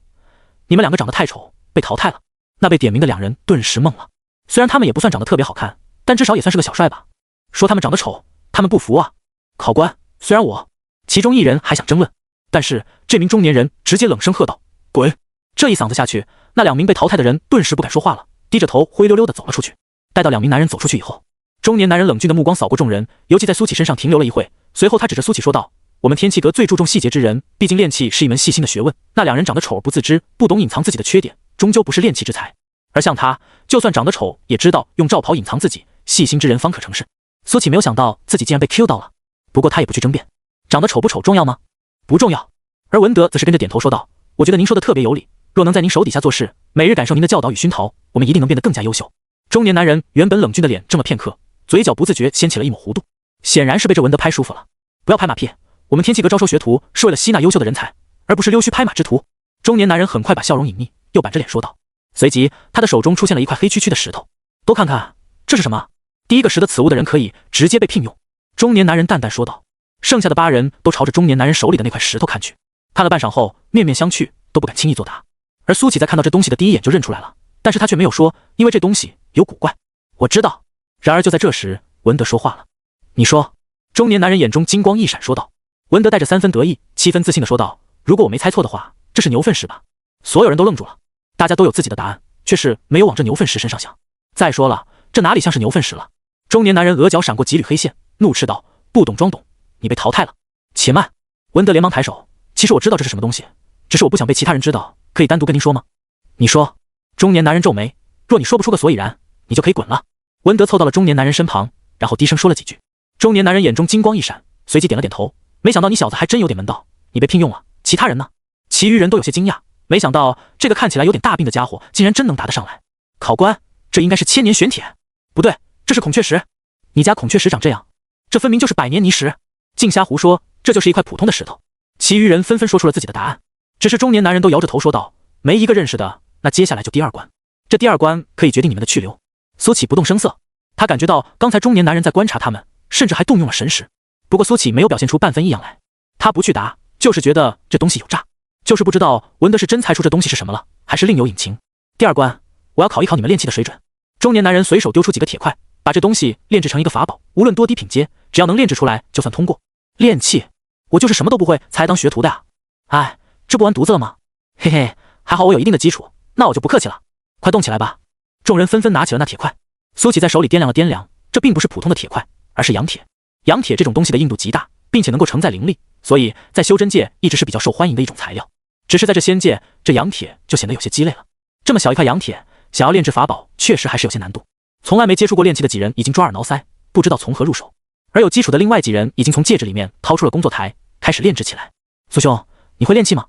你们2个长得太丑，被淘汰了。那被点名的2人顿时懵了。虽然他们也不算长得特别好看，但至少也算是个小帅吧。说他们长得丑，他们不服啊！考官，虽然我……其中一人还想争论，但是这名中年人直接冷声喝道：“滚！”这一嗓子下去，那2名被淘汰的人顿时不敢说话了，低着头灰溜溜地走了出去。待到2名男人走出去以后，中年男人冷峻的目光扫过众人，尤其在苏启身上停留了一会，随后他指着苏启说道：“我们天气阁最注重细节之人，毕竟练气是一门细心的学问。那2人长得丑而不自知，不懂隐藏自己的缺点，终究不是练气之才。而像他，就算长得丑，也知道用罩袍隐藏自己，细心之人方可成事。”苏启没有想到自己竟然被 Q 到了，不过他也不去争辩。长得丑不丑重要吗？不重要。而文德则是跟着点头说道：“我觉得您说的特别有理，若能在您手底下做事，每日感受您的教导与熏陶，我们一定能变得更加优秀。”中年男人原本冷峻的脸怔了片刻，嘴角不自觉掀起了一抹弧度，显然是被这文德拍舒服了。不要拍马屁，我们天气阁招收学徒是为了吸纳优秀的人才，而不是溜须拍马之徒。中年男人很快把笑容隐匿，又板着脸说道。随即他的手中出现了一块黑黢黢的石头，都看看这是什么？第一个识得此物的人可以直接被聘用。中年男人淡淡说道。剩下的8人都朝着中年男人手里的那块石头看去，看了半晌后面面相觑，都不敢轻易作答。而苏启在看到这东西的第一眼就认出来了，但是他却没有说，因为这东西有古怪。我知道。然而就在这时，文德说话了。你说。中年男人眼中金光一闪说道。文德带着3分得意7分自信的说道，如果我没猜错的话，这是牛粪石吧？所有人都愣住了，大家都有自己的答案，却是没有往这牛粪石身上想。再说了，这哪里像是牛粪石了？中年男人额角闪过几缕黑线，怒斥道，不懂装懂，你被淘汰了。且慢。文德连忙抬手，其实我知道这是什么东西，只是我不想被其他人知道，可以单独跟您说吗？你说。中年男人皱眉，若你说不出个所以然，你就可以滚了。文德凑到了中年男人身旁，然后低声说了几句。中年男人眼中金光一闪，随即点了点头，没想到你小子还真有点门道，你被聘用了，其他人呢？其余人都有些惊讶，没想到这个看起来有点大病的家伙竟然真能答得上来。考官，这应该是千年玄铁。不对，这是孔雀石。你家孔雀石长这样，这分明就是百年泥石。净瞎胡说，这就是一块普通的石头。其余人纷纷说出了自己的答案，只是中年男人都摇着头说道，没一个认识的，那接下来就第2关。这第2关可以决定你们的去留。苏启不动声色，他感觉到刚才中年男人在观察他们，甚至还动用了神识。不过苏启没有表现出半分异样来，他不去答，就是觉得这东西有诈，就是不知道文德是真猜出这东西是什么了，还是另有隐情。第2关，我要考一考你们练气的水准。中年男人随手丢出几个铁块，把这东西炼制成一个法宝，无论多低品阶，只要能炼制出来就算通过。练气？我就是什么都不会才来当学徒的呀。哎，这不完犊子了吗？嘿嘿，还好我有一定的基础，那我就不客气了，快动起来吧。众人纷纷拿起了那铁块，苏启在手里掂量了掂量，这并不是普通的铁块，而是阳铁。阳铁这种东西的硬度极大，并且能够承载灵力，所以在修真界一直是比较受欢迎的一种材料。只是在这仙界，这阳铁就显得有些鸡肋了。这么小一块阳铁，想要炼制法宝，确实还是有些难度。从来没接触过炼气的几人已经抓耳挠腮，不知道从何入手。而有基础的另外几人已经从戒指里面掏出了工作台，开始炼制起来。苏兄，你会炼气吗？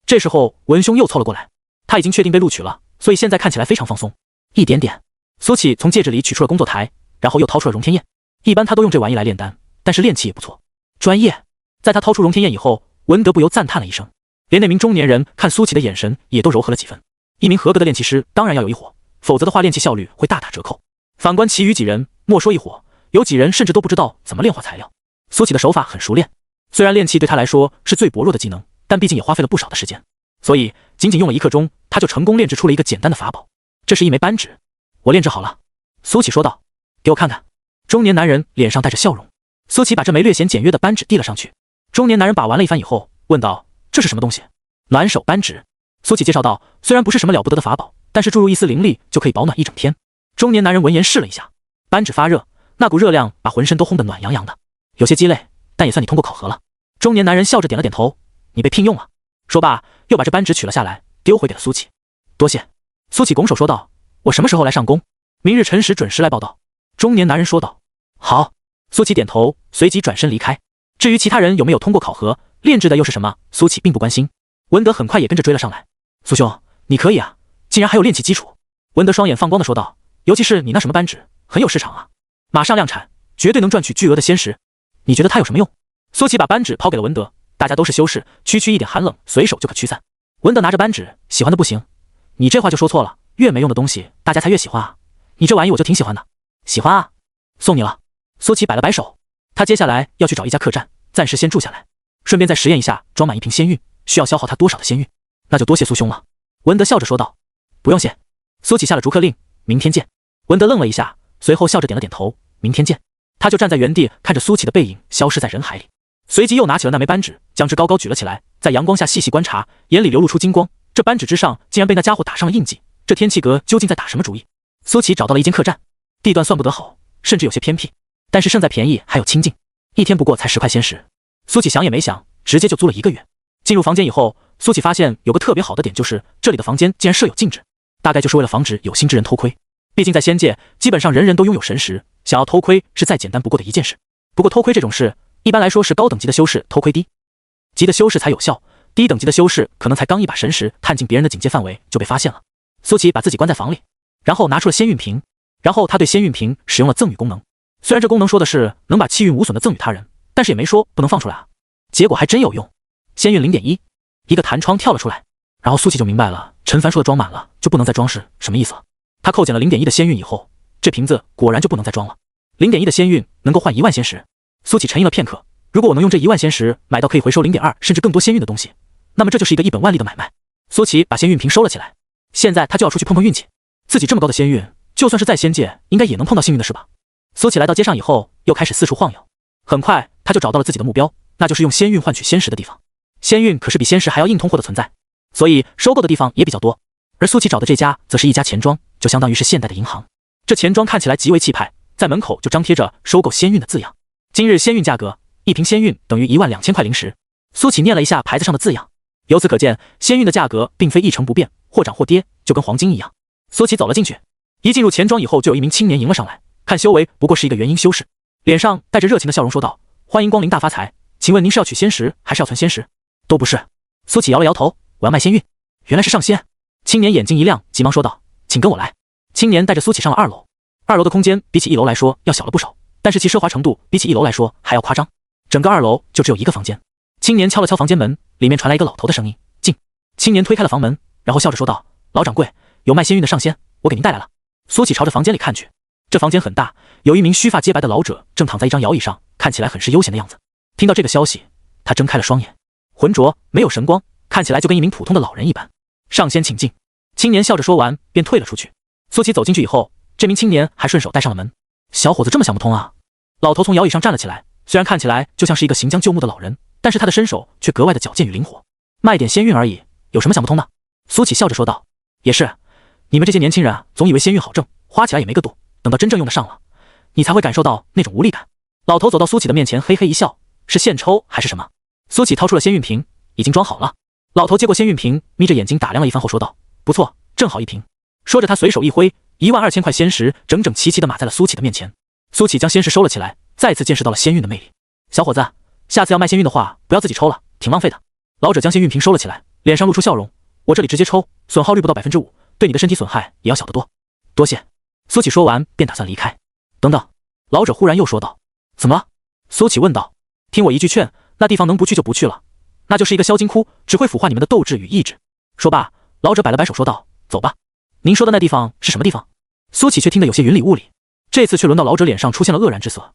这时候文兄又凑了过来，他已经确定被录取了，所以现在看起来非常放松。一点点。苏启从戒指里取出了工作台，然后又掏出了荣天焰。一般他都用这玩意来炼丹，但是炼气也不错，专业。在他掏出荣天焰以后，文德不由赞叹了一声，连那名中年人看苏启的眼神也都柔和了几分。一名合格的炼气师当然要有一火，否则的话炼气效率会大打折扣。反观其余几人，莫说一火，有几人甚至都不知道怎么炼化材料。苏启的手法很熟练，虽然炼气对他来说是最薄弱的技能，但毕竟也花费了不少的时间，所以仅仅用了1刻钟，他就成功炼制出了一个简单的法宝。这是一枚扳指，我炼制好了。苏启说道，给我看看。中年男人脸上带着笑容，苏启把这枚略显简约的扳指递了上去。中年男人把玩了一番以后，问道，这是什么东西？暖手扳指。苏启介绍道，虽然不是什么了不得的法宝，但是注入一丝灵力就可以保暖一整天。中年男人闻言试了一下，扳指发热，那股热量把浑身都烘得暖洋洋的，有些鸡肋，但也算你通过考核了。中年男人笑着点了点头，你被聘用了。说罢，又把这扳指取了下来，丢回给了苏启。多谢。苏启拱手说道，我什么时候来上工？明日辰时准时来报道。中年男人说道，好。苏启点头，随即转身离开。至于其他人有没有通过考核，炼制的又是什么，苏启并不关心。文德很快也跟着追了上来。苏兄，你可以啊，竟然还有炼气基础。文德双眼放光的说道，尤其是你那什么扳指，很有市场啊，马上量产，绝对能赚取巨额的仙石。你觉得它有什么用？苏启把扳指抛给了文德，大家都是修士，区区一点寒冷，随手就可驱散。文德拿着扳指，喜欢的不行。你这话就说错了，越没用的东西，大家才越喜欢啊。你这玩意我就挺喜欢的。喜欢啊，送你了。苏启摆了摆手，他接下来要去找一家客栈，暂时先住下来，顺便再实验一下装满一瓶仙韵需要消耗他多少的仙韵。那就多谢苏兄了。文德笑着说道，不用谢。苏启下了逐客令，明天见。文德愣了一下，随后笑着点了点头，明天见。他就站在原地看着苏琪的背影消失在人海里，随即又拿起了那枚扳指，将之高高举了起来，在阳光下细细观察，眼里流露出金光。这扳指之上竟然被那家伙打上了印记，这天气阁究竟在打什么主意？苏琪找到了一间客栈，地段算不得好，甚至有些偏僻，但是胜在便宜还有清静，一天不过才10块仙石。苏琪想也没想，直接就租了1个月。进入房间以后，苏琪发现有个特别好的点，就是这里的房间竟然设有禁制，大概就是为了防止有心之人偷窥。毕竟在仙界，基本上人人都拥有神识，想要偷窥是再简单不过的一件事。不过偷窥这种事，一般来说是高等级的修士偷窥低级的修士才有效，低等级的修士可能才刚一把神识探进别人的警戒范围就被发现了。苏琪把自己关在房里，然后拿出了仙运瓶，然后他对仙运瓶使用了赠与功能。虽然这功能说的是能把气运无损的赠与他人，但是也没说不能放出来啊。结果还真有用，仙运 0.1， 一个弹窗跳了出来。然后苏琪就明白了，陈凡说的装满了就不能再装是什么意思了。他扣减了 0.1 的仙运以后，这瓶子果然就不能再装了。0.1 的仙运能够换1万仙石。苏琪沉吟了片刻，如果我能用这1万仙石买到可以回收 0.2 甚至更多仙运的东西，那么这就是一个一本万利的买卖。苏琪把仙运瓶收了起来，现在他就要出去碰碰运气。自己这么高的仙运，就算是在仙界应该也能碰到幸运的事吧。苏琪来到街上以后，又开始四处晃悠，很快他就找到了自己的目标，那就是用仙运换取仙石的地方。仙运可是比仙石还要硬通货的存在，所以收购的地方也比较多。而苏琪找的这家则是一家钱庄，就相当于是现代的银行。这钱庄看起来极为气派，在门口就张贴着收购仙运的字样。今日仙运价格，1瓶仙运等于12000块灵石。苏琪念了一下牌子上的字样，由此可见，仙运的价格并非一成不变，或涨或跌，就跟黄金一样。苏琪走了进去，一进入钱庄以后，就有一名青年迎了上来，看修为不过是一个元婴修士，脸上带着热情的笑容说道：“欢迎光临大发财，请问您是要取仙石还是要存仙石？”都不是。苏琪摇了摇头，我要卖仙运。原来是上仙。青年眼睛一亮，急忙说道：“请跟我来。”青年带着苏琪上了2楼。2楼的空间比起1楼来说要小了不少，但是其奢华程度比起1楼来说还要夸张。整个2楼就只有一个房间。青年敲了敲房间门，里面传来一个老头的声音：“进。”青年推开了房门，然后笑着说道：“老掌柜，有卖仙运的上仙，我给您带来了。”苏琪朝着房间里看去，这房间很大，有一名须发皆白的老者正躺在一张摇椅上，看起来很是悠闲的样子。听到这个消息，他睁开了双眼，浑浊没有神光，看起来就跟一名普通的老人一般。上仙请进。青年笑着说完便退了出去。苏琪走进去以后，这名青年还顺手带上了门。小伙子这么想不通啊。老头从摇椅上站了起来，虽然看起来就像是一个行将就木的老人，但是他的身手却格外的矫健与灵活。卖点仙运而已，有什么想不通的？苏琪笑着说道：“也是，你们这些年轻人啊，总以为仙运好挣，花起来也没个度，等到真正用得上了，你才会感受到那种无力感。”老头走到苏琪的面前，嘿嘿一笑：“是现抽还是什么？”苏琪掏出了仙运瓶，已经装好了。老头接过仙运瓶，眯着眼睛打量了一番后说道：“不错，正好1瓶。”说着他随手一挥，12000块仙石整整齐齐地码在了苏琪的面前。苏琪将仙石收了起来，再次见识到了仙运的魅力。小伙子，下次要卖仙运的话，不要自己抽了，挺浪费的。老者将仙运瓶收了起来，脸上露出笑容：“我这里直接抽，损耗率不到5%，对你的身体损害也要小得多。”多谢。苏琪说完便打算离开。等等，老者忽然又说道：“怎么了？”苏琪问道：“听我一句劝，那地方能不去就不去了，那就是一个销金窟，只会腐化你们的斗志与意志。”说罢，老者摆了摆手说道：“走吧。”您说的那地方是什么地方？苏琪却听得有些云里雾里，这次却轮到老者脸上出现了愕然之色。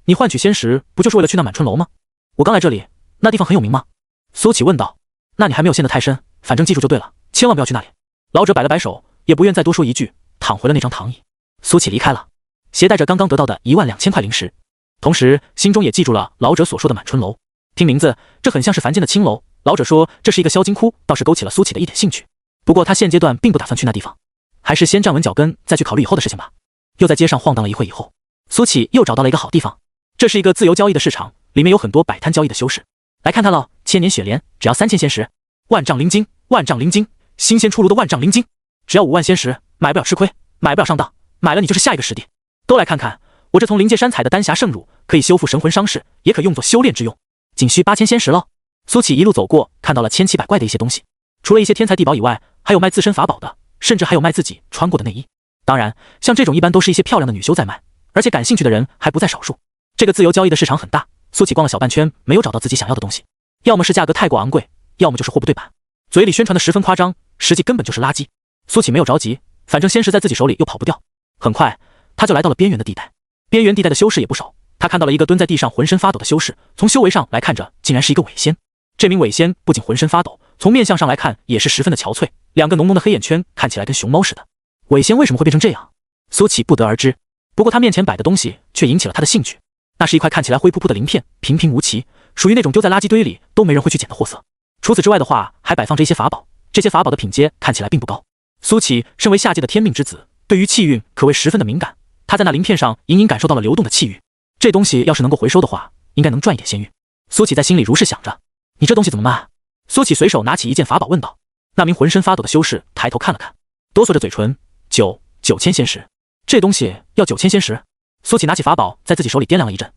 你换取仙石不就是为了去那满春楼吗？我刚来这里，那地方很有名吗？苏琪问道。那你还没有陷得太深，反正记住就对了，千万不要去那里。老者摆了摆手，也不愿再多说一句，躺回了那张躺椅。苏琪离开了，携带着刚刚得到的12000块灵石，同时心中也记住了老者所说的满春楼。听名字，这很像是凡间的青楼。老者说这是一个销金窟，倒是勾起了苏琪的一点兴趣。不过他现阶段并不打算去那地方，还是先站稳脚跟，再去考虑以后的事情吧。又在街上晃荡了一会以后，苏琪又找到了一个好地方。这是一个自由交易的市场，里面有很多摆摊交易的修士。来看它喽，千年雪莲只要3000仙石，万丈灵晶，万丈灵晶，新鲜出炉的万丈灵晶，只要5万仙石，买不了吃亏，买不了上当，买了你就是下一个师弟。都来看看我这从灵界山采的丹霞圣乳，可以修复神魂伤势，也可用作修炼之用，仅需8000仙石喽。苏琪一路走过，看到了千奇百怪的一些东西，除了一些天才地宝以外，还有卖自身法宝的，甚至还有卖自己穿过的内衣。当然，像这种一般都是一些漂亮的女修在卖，而且感兴趣的人还不在少数。这个自由交易的市场很大，苏琪逛了小半圈，没有找到自己想要的东西，要么是价格太过昂贵，要么就是货不对版，嘴里宣传的十分夸张，实际根本就是垃圾。苏琪没有着急，反正仙石在自己手里又跑不掉。很快，他就来到了边缘的地带。边缘地带的修士也不少，他看到了一个蹲在地上浑身发抖的修士，从修为上来看着，竟然是一个伪仙。这名伪仙不仅浑身发抖，从面相上来看也是十分的憔悴，两个浓浓的黑眼圈看起来跟熊猫似的。伪仙为什么会变成这样？苏乞不得而知。不过他面前摆的东西却引起了他的兴趣，那是一块看起来灰扑扑的鳞片，平平无奇，属于那种丢在垃圾堆里都没人会去捡的货色。除此之外的话，还摆放着一些法宝，这些法宝的品阶看起来并不高。苏乞身为下界的天命之子，对于气运可谓十分的敏感，他在那鳞片上隐隐感受到了流动的气运，这东西要是能够回收的话，应该能赚一点仙运。苏乞在心里如是想着。你这东西怎么卖？苏乞随手拿起一件法宝问道。那名浑身发抖的修士抬头看了看，哆嗦着嘴唇，9000仙石，这东西要9000仙石。苏乞拿起法宝在自己手里掂量了一阵，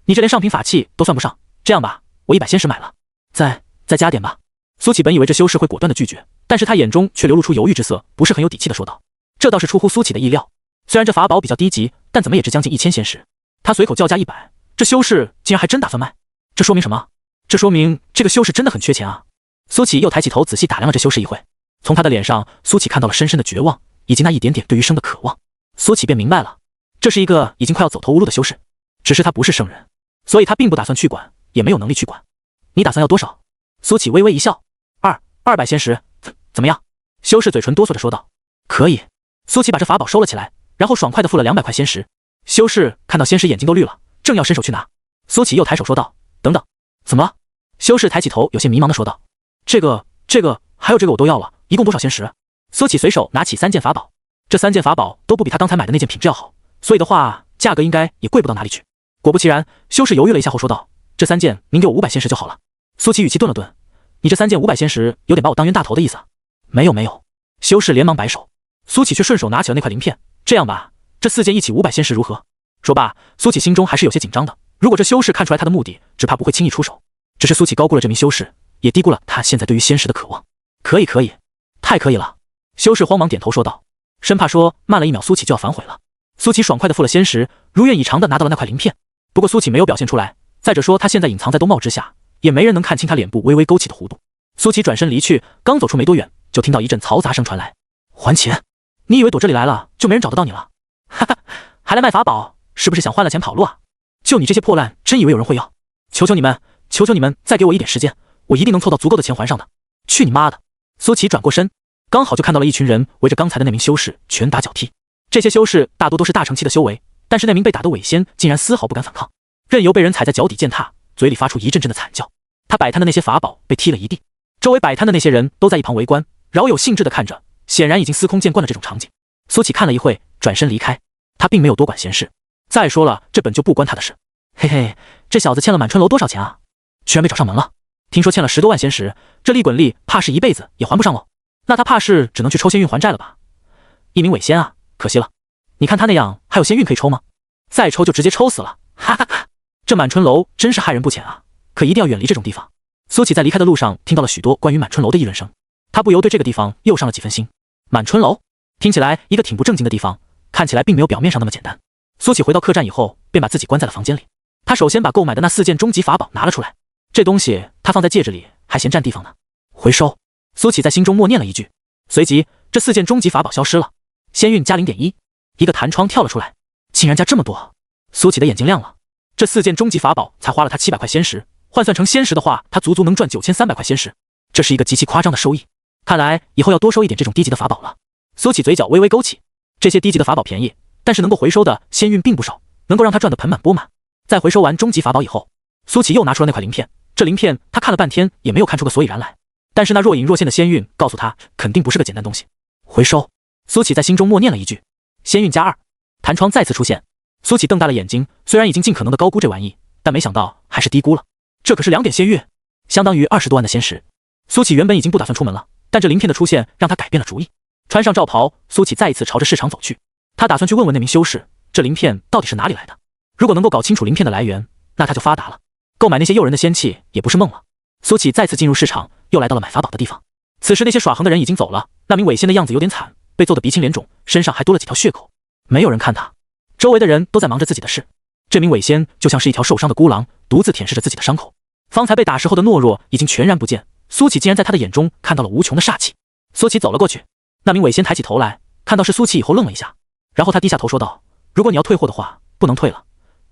你这连上品法器都算不上，这样吧，我100仙石买了，再加点吧。苏乞本以为这修士会果断的拒绝，但是他眼中却流露出犹豫之色，不是很有底气的说道。这倒是出乎苏乞的意料，虽然这法宝比较低级，但怎么也值将近1000仙石。他随口叫价100，这修士竟然还真打算卖，这说明什么？这说明这个修士真的很缺钱啊。苏乞又抬起头仔细打量了这修士一会，从他的脸上，苏乞看到了深深的绝望，以及那一点点对于生的渴望。苏乞便明白了，这是一个已经快要走投无路的修士，只是他不是圣人，所以他并不打算去管，也没有能力去管。你打算要多少？苏乞微微一笑，200仙石，怎么样？修士嘴唇哆嗦着说道。可以。苏乞把这法宝收了起来，然后爽快地付了200块仙石。修士看到仙石眼睛都绿了，正要伸手去拿，苏乞又抬手说道，等等。怎么了？修士抬起头，有些迷茫地说道。这个，还有这个我都要了，一共多少仙石？苏乞随手拿起3件法宝，这3件法宝都不比他刚才买的那件品质要好，所以的话，价格应该也贵不到哪里去。果不其然，修士犹豫了一下后说道，这3件您给我500仙石就好了。苏乞语气顿了顿，你这3件500仙石有点把我当冤大头的意思啊？没有。修士连忙摆手。苏乞却顺手拿起了那块鳞片，这样吧，这4件一起500仙石如何？说罢，苏乞心中还是有些紧张的，如果这修士看出来他的目的，只怕不会轻易出手。只是苏乞高估了这名修士，也低估了他现在对于仙石的渴望。可以，太可以了。修士慌忙点头说道，生怕说慢了1秒苏乞就要反悔了。苏乞爽快地付了仙石，如愿以偿地拿到了那块鳞片。不过苏乞没有表现出来，再者说他现在隐藏在兜帽之下，也没人能看清他脸部微微勾起的弧度。苏乞转身离去，刚走出没多远，就听到一阵嘈杂声传来。还钱？你以为躲这里来了就没人找得到你了？哈哈，还来卖法宝，是不是想换了钱跑路啊？就你这些破烂，真以为有人会要？求求你们再给我一点时间，我一定能凑到足够的钱还上的。去你妈的！苏乞转过身，刚好就看到了一群人围着刚才的那名修士拳打脚踢。这些修士大多都是大成期的修为，但是那名被打的伪仙竟然丝毫不敢反抗，任由被人踩在脚底践踏，嘴里发出一阵阵的惨叫。他摆摊的那些法宝被踢了一地，周围摆摊的那些人都在一旁围观，饶有兴致地看着，显然已经司空见惯了这种场景。苏乞看了一会，转身离开，他并没有多管闲事。再说了，这本就不关他的事。嘿嘿，这小子欠了满春楼多少钱啊？居然被找上门了。听说欠了10多万仙石，这利滚利怕是一辈子也还不上喽。那他怕是只能去抽仙运还债了吧？一名伪仙啊，可惜了。你看他那样，还有仙运可以抽吗？再抽就直接抽死了。哈哈哈，这满春楼真是害人不浅啊，可一定要远离这种地方。苏乞在离开的路上听到了许多关于满春楼的议论声，他不由对这个地方又上了几分心。满春楼听起来一个挺不正经的地方，看起来并没有表面上那么简单。苏乞回到客栈以后，便把自己关在了房间里。他首先把购买的那4件终极法宝拿了出来，这东西他放在戒指里还嫌占地方呢。回收。苏乞在心中默念了一句，随即这4件终极法宝消失了。仙运加 0.1， 一个弹窗跳了出来，竟然加这么多。苏乞的眼睛亮了，这4件终极法宝才花了他700块仙石，换算成仙石的话，他足足能赚9300块仙石，这是一个极其夸张的收益。看来以后要多收一点这种低级的法宝了。苏乞嘴角微微勾起，这些低级的法宝便宜，但是能够回收的仙运并不少，能够让他赚得盆满钵满。在回收完终极法宝以后，苏乞又拿出了那块鳞片，这鳞片他看了半天也没有看出个所以然来，但是那若隐若现的仙运告诉他，肯定不是个简单东西。回收。苏乞在心中默念了一句，仙运加2，弹窗再次出现。苏乞瞪大了眼睛，虽然已经尽可能的高估这玩意，但没想到还是低估了，这可是2点仙运，相当于20多万的仙石。苏乞原本已经不打算出门了，但这鳞片的出现让他改变了主意。穿上罩袍，苏乞再一次朝着市场走去，他打算去问问那名修士，这鳞片到底是哪里来的。如果能够搞清楚鳞片的来源，那他就发达了，购买那些诱人的仙器也不是梦了。苏乞再次进入市场，又来到了买法宝的地方。此时那些耍横的人已经走了，那名伪仙的样子有点惨，被揍得鼻青脸肿，身上还多了几条血口。没有人看他，周围的人都在忙着自己的事。这名伪仙就像是一条受伤的孤狼，独自舔舐着自己的伤口。方才被打时候的懦弱已经全然不见，苏乞竟然在他的眼中看到了无穷的煞气。苏乞走了过去，那名伪仙抬起头来，看到是苏乞以后愣了一下，然后他低下头说道，如果你要退货的话，不能退了，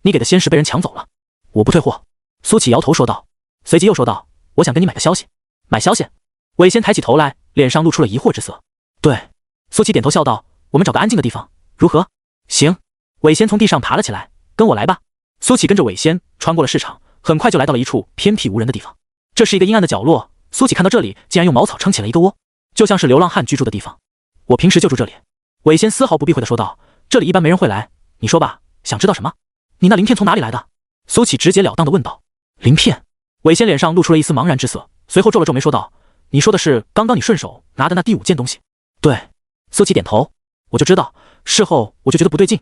你给的仙石被人抢走了。我不退货。苏乞摇头说道，随即又说道，我想跟你买个消息。买消息？伪仙抬起头来，脸上露出了疑惑之色。对。苏乞点头笑道，我们找个安静的地方，如何？行。伟仙从地上爬了起来，跟我来吧。苏启跟着伟仙穿过了市场，很快就来到了一处偏僻无人的地方。这是一个阴暗的角落，苏启看到这里竟然用茅草撑起了一个窝，就像是流浪汉居住的地方。我平时就住这里。伟仙丝毫不避讳地说道，这里一般没人会来，你说吧，想知道什么？你那鳞片从哪里来的？苏启直截了当地问道。鳞片？伟仙脸上露出了一丝茫然之色，随后皱了皱眉说道，你说的是刚刚你顺手拿的那第5件东西？对。苏启点头，我就知道，事后我就觉得不对劲，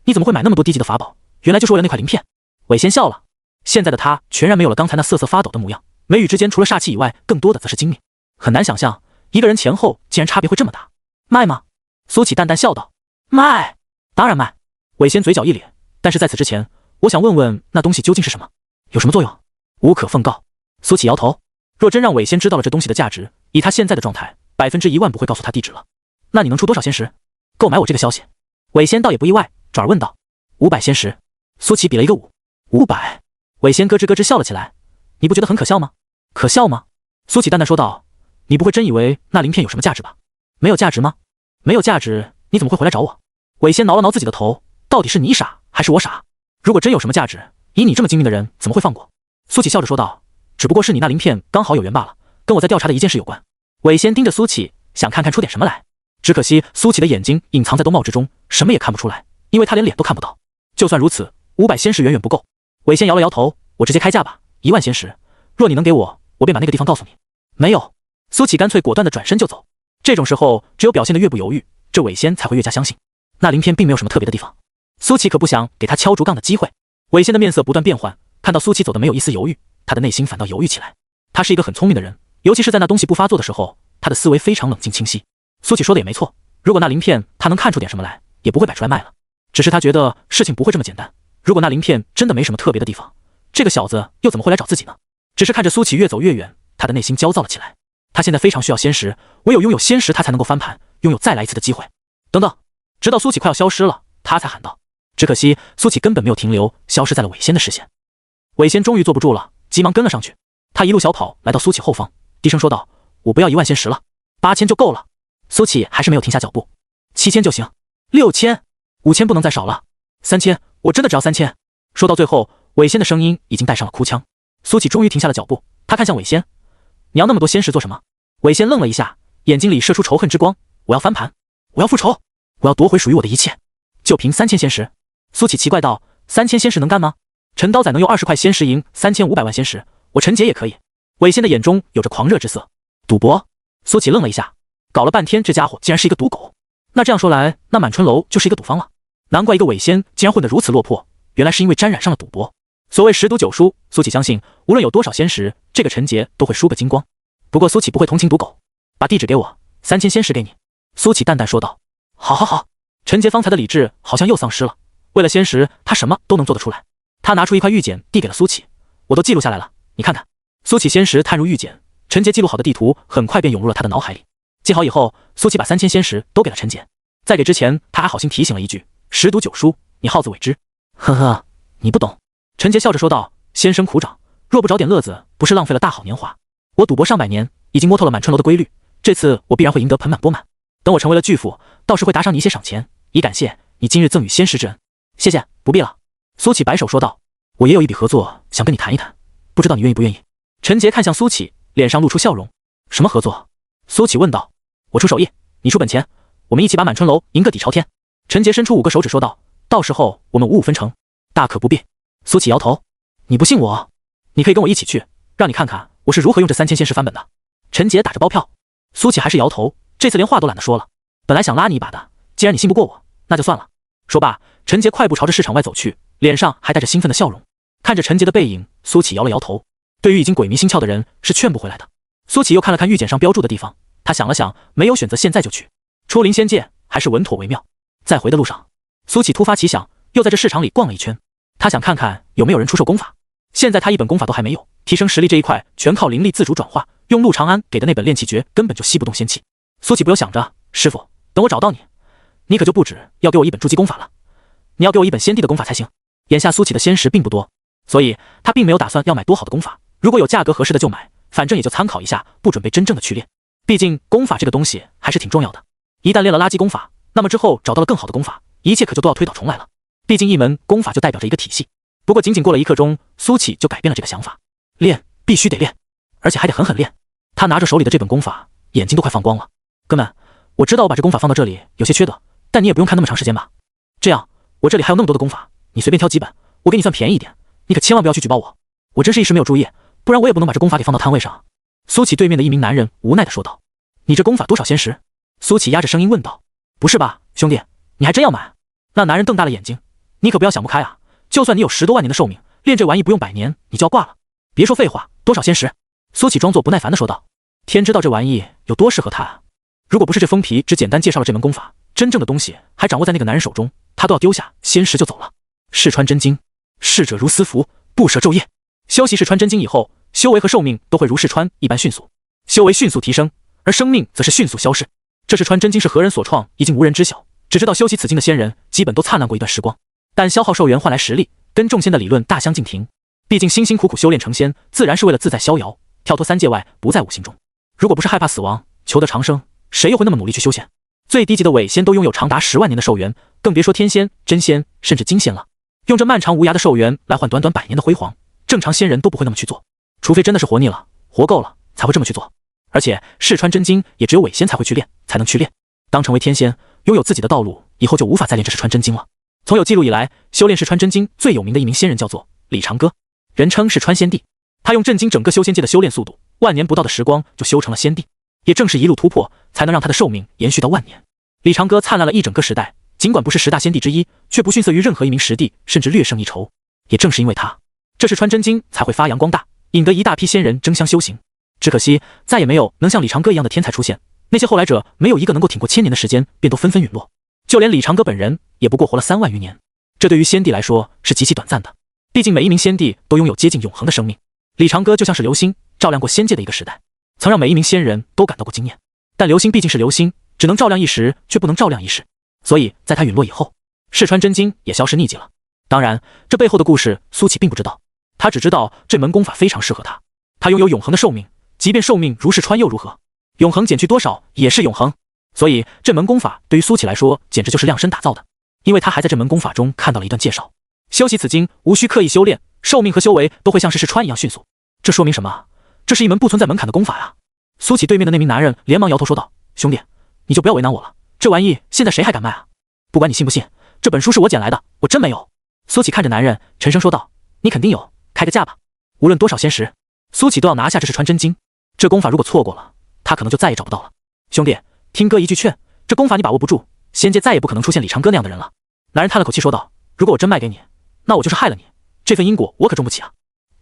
你怎么会买那么多低级的法宝？原来就是为了那块鳞片。伟仙笑了，现在的他全然没有了刚才那瑟瑟发抖的模样，眉宇之间除了煞气以外，更多的则是精明。很难想象一个人前后竟然差别会这么大。卖吗？苏启淡淡笑道。卖，当然卖。伟仙嘴角一咧，但是在此之前，我想问问那东西究竟是什么，有什么作用？无可奉告。苏启摇头，若真让伟仙知道了这东西的价值，以他现在的状态，100%不会告诉他地址了。那你能出多少仙石购买我这个消息？伟仙倒也不意外，转而问道。500仙石。苏启比了一个5。500。伟仙咯吱咯吱笑了起来，你不觉得很可笑吗？可笑吗？苏启淡淡说道，你不会真以为那鳞片有什么价值吧？没有价值吗？没有价值，你怎么会回来找我？伟仙挠了挠自己的头，到底是你傻还是我傻？如果真有什么价值，以你这么精明的人怎么会放过？苏启笑着说道，只不过是你那鳞片刚好有缘罢了，跟我在调查的一件事有关。伟仙盯着苏启，想看看出点什么来，只可惜苏启的眼睛隐藏在兜帽之中，什么也看不出来，因为他连脸都看不到。就算如此，500仙石远远不够。伟仙摇了摇头，我直接开价吧，1万仙石，若你能给我，我便把那个地方告诉你。没有。苏启干脆果断地转身就走。这种时候，只有表现得越不犹豫，这伟仙才会越加相信那鳞片并没有什么特别的地方。苏启可不想给他敲竹杠的机会。伟仙的面色不断变换，看到苏启走的没有一丝犹豫，他的内心反倒犹豫起来。他是一个很聪明的人，尤其是在那东西不发作的时候，他的思维非常冷静清晰。苏启说的也没错，如果那鳞片他能看出点什么来，也不会摆出来卖了。只是他觉得事情不会这么简单，如果那鳞片真的没什么特别的地方，这个小子又怎么会来找自己呢？只是看着苏启越走越远，他的内心焦躁了起来。他现在非常需要仙石，唯有拥有仙石他才能够翻盘，拥有再来一次的机会。等等，直到苏启快要消失了，他才喊道。只可惜苏启根本没有停留，消失在了伟仙的视线。伟仙终于坐不住了，急忙跟了上去。他一路小跑来到苏启后方，低声说道，我不要1万仙石了，8000就够了。苏启还是没有停下脚步，7000就行，6000，5000不能再少了，3000，我真的只要3000。说到最后，伟仙的声音已经带上了哭腔。苏启终于停下了脚步，他看向伟仙，你要那么多仙石做什么？伟仙愣了一下，眼睛里射出仇恨之光，我要翻盘，我要复仇，我要夺回属于我的一切，就凭3000仙石。苏启奇怪道，3000仙石能干吗？陈刀仔能用20块仙石赢3500万仙石，我陈杰也可以。伟仙的眼中有着狂热之色。赌博？苏启愣了一下，搞了半天这家伙竟然是一个赌狗。那这样说来，那满春楼就是一个赌坊了。难怪一个伟仙竟然混得如此落魄，原来是因为沾染上了赌博。所谓10赌9输，苏启相信无论有多少仙石，这个陈杰都会输个精光。不过苏启不会同情赌狗，把地址给我，3000仙石给你。苏启淡淡说道。好好好。陈杰方才的理智好像又丧失了，为了仙石他什么都能做得出来。他拿出一块玉简递给了苏启，我都记录下来了，你看看。苏启仙石探入玉简，陈杰记录好的地图很快便涌入了他的脑海里。记好以后，苏启把3000仙石都给了陈杰。在给之前，他还好心提醒了一句：10赌9输，你好自为之。呵呵，你不懂。陈杰笑着说道：仙生苦长，若不找点乐子，不是浪费了大好年华。我赌博上百年，已经摸透了满春楼的规律，这次我必然会赢得盆满钵满。等我成为了巨富，到时会打赏你一些赏钱，以感谢你今日赠与仙石之恩。谢谢，不必了。苏启摆手说道：我也有一笔合作想跟你谈一谈，不知道你愿意不愿意？陈杰看向苏启，脸上露出笑容。什么合作？苏启问道。我出手艺，你出本钱，我们一起把满春楼赢个底朝天。陈杰伸出5个手指说道：到时候我们5-5分成。大可不必。苏启摇头。你不信我？你可以跟我一起去，让你看看我是如何用这3000仙石翻本的。陈杰打着包票。苏启还是摇头，这次连话都懒得说了。本来想拉你一把的，既然你信不过我，那就算了。说罢，陈杰快步朝着市场外走去，脸上还带着兴奋的笑容。看着陈杰的背影，苏启摇了摇头。对于已经鬼迷心窍的人，是劝不回来的。苏启又看了看玉简上标注的地方，他想了想，没有选择现在就去。出灵仙界还是稳妥为妙。在回的路上，苏启突发奇想，又在这市场里逛了一圈。他想看看有没有人出售功法。现在他一本功法都还没有，提升实力这一块全靠灵力自主转化，用陆长安给的那本炼气诀根本就吸不动仙气。苏启不由想着，师傅，等我找到你，你可就不止要给我一本筑基功法了，你要给我一本先帝的功法才行。眼下苏启的仙石并不多，所以他并没有打算要买多好的功法，如果有价格合适的就买，反正也就参考一下，不准备真正的去练。毕竟功法这个东西还是挺重要的，一旦练了垃圾功法，那么之后找到了更好的功法，一切可就都要推倒重来了。毕竟一门功法就代表着一个体系。不过仅仅过了1刻钟，苏启就改变了这个想法。练，必须得练，而且还得狠狠练。他拿着手里的这本功法，眼睛都快放光了。哥们，我知道我把这功法放到这里有些缺德，但你也不用看那么长时间吧？这样，我这里还有那么多的功法，你随便挑几本，我给你算便宜一点。你可千万不要去举报我，我真是一时没有注意，不然我也不能把这功法给放到摊位上。苏启对面的一名男人无奈地说道：“你这功法多少仙石？”苏启压着声音问道：“不是吧，兄弟，你还真要买？”那男人瞪大了眼睛：“你可不要想不开啊！就算你有10多万年的寿命，练这玩意不用100年，你就要挂了。别说废话，多少仙石？”苏启装作不耐烦地说道：“天知道这玩意有多适合他啊！如果不是这封皮只简单介绍了这门功法，真正的东西还掌握在那个男人手中，他都要丢下仙石就走了。”试穿真经，逝者如斯服，不舍昼夜。修习试穿真经以后，修为和寿命都会如试穿一般迅速，修为迅速提升，而生命则是迅速消逝。这试穿真经是何人所创，已经无人知晓。只知道修习此经的仙人，基本都灿烂过一段时光，但消耗寿元换来实力，跟众仙的理论大相径庭。毕竟辛辛苦苦修炼成仙，自然是为了自在逍遥，跳脱3界外，不在五行中。如果不是害怕死亡，求得长生，谁又会那么努力去修仙？最低级的伪仙都拥有长达10万年的寿元，更别说天仙、真仙，甚至金仙了。用这漫长无涯的寿元来换短短100年的辉煌，正常仙人都不会那么去做，除非真的是活腻了、活够了，才会这么去做。而且试穿真经也只有伪仙才会去练，才能去练。当成为天仙，拥有自己的道路，以后就无法再练这试穿真经了。从有记录以来，修炼试穿真经最有名的一名仙人叫做李长歌，人称试穿仙帝。他用震惊整个修仙界的修炼速度，万年不到的时光就修成了仙帝。也正是一路突破，才能让他的寿命延续到万年。李长歌灿烂了一整个时代，尽管不是10大仙帝之一，却不逊色于任何一名实帝，甚至略胜一筹。也正是因为他，这试穿真经才会发扬光大，引得一大批仙人争相修行。只可惜再也没有能像李长歌一样的天才出现，那些后来者没有一个能够挺过1000年的时间，便都纷纷陨落。就连李长歌本人也不过活了3万余年，这对于仙帝来说是极其短暂的。毕竟每一名仙帝都拥有接近永恒的生命，李长歌就像是流星，照亮过仙界的一个时代，曾让每一名仙人都感到过惊艳。但流星毕竟是流星，只能照亮一时，却不能照亮一世。所以在他陨落以后，试穿真经也消失匿迹了。当然，这背后的故事苏启并不知道，他只知道这门功法非常适合他。他拥有永恒的寿命，即便寿命如试穿又如何？永恒减去多少也是永恒。所以这门功法对于苏启来说，简直就是量身打造的。因为他还在这门功法中看到了一段介绍，修习此经无需刻意修炼，寿命和修为都会像是试穿一样迅速。这说明什么？这是一门不存在门槛的功法呀！苏启对面的那名男人连忙摇头说道：“兄弟，你就不要为难我了，这玩意现在谁还敢卖啊？不管你信不信，这本书是我捡来的，我真没有。”苏启看着男人，沉声说道：“你肯定有，开个价吧，无论多少仙石，苏启都要拿下这试穿真经。这功法如果错过了，他可能就再也找不到了。兄弟，听哥一句劝，这功法你把握不住，仙界再也不可能出现李长歌那样的人了。”男人叹了口气说道：“如果我真卖给你，那我就是害了你，这份因果我可种不起啊。”“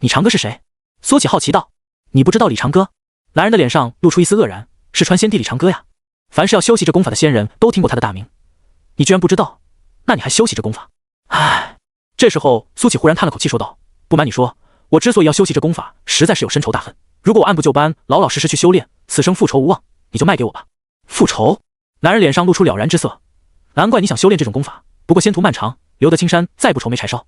你长歌是谁？”苏启好奇道。“你不知道李长歌？”男人的脸上露出一丝愕然：“试穿仙帝李长歌呀，凡是要修习这功法的仙人都听过他的大名，你居然不知道？那你还修习这功法？”唉，这时候苏启忽然叹了口气说道：“不瞒你说，我之所以要修习这功法，实在是有深仇大恨。如果我按部就班，老老实实去修炼，此生复仇无望，你就卖给我吧。”“复仇？”男人脸上露出了然之色。“难怪你想修炼这种功法，不过仙途漫长，留得青山再不愁没柴烧。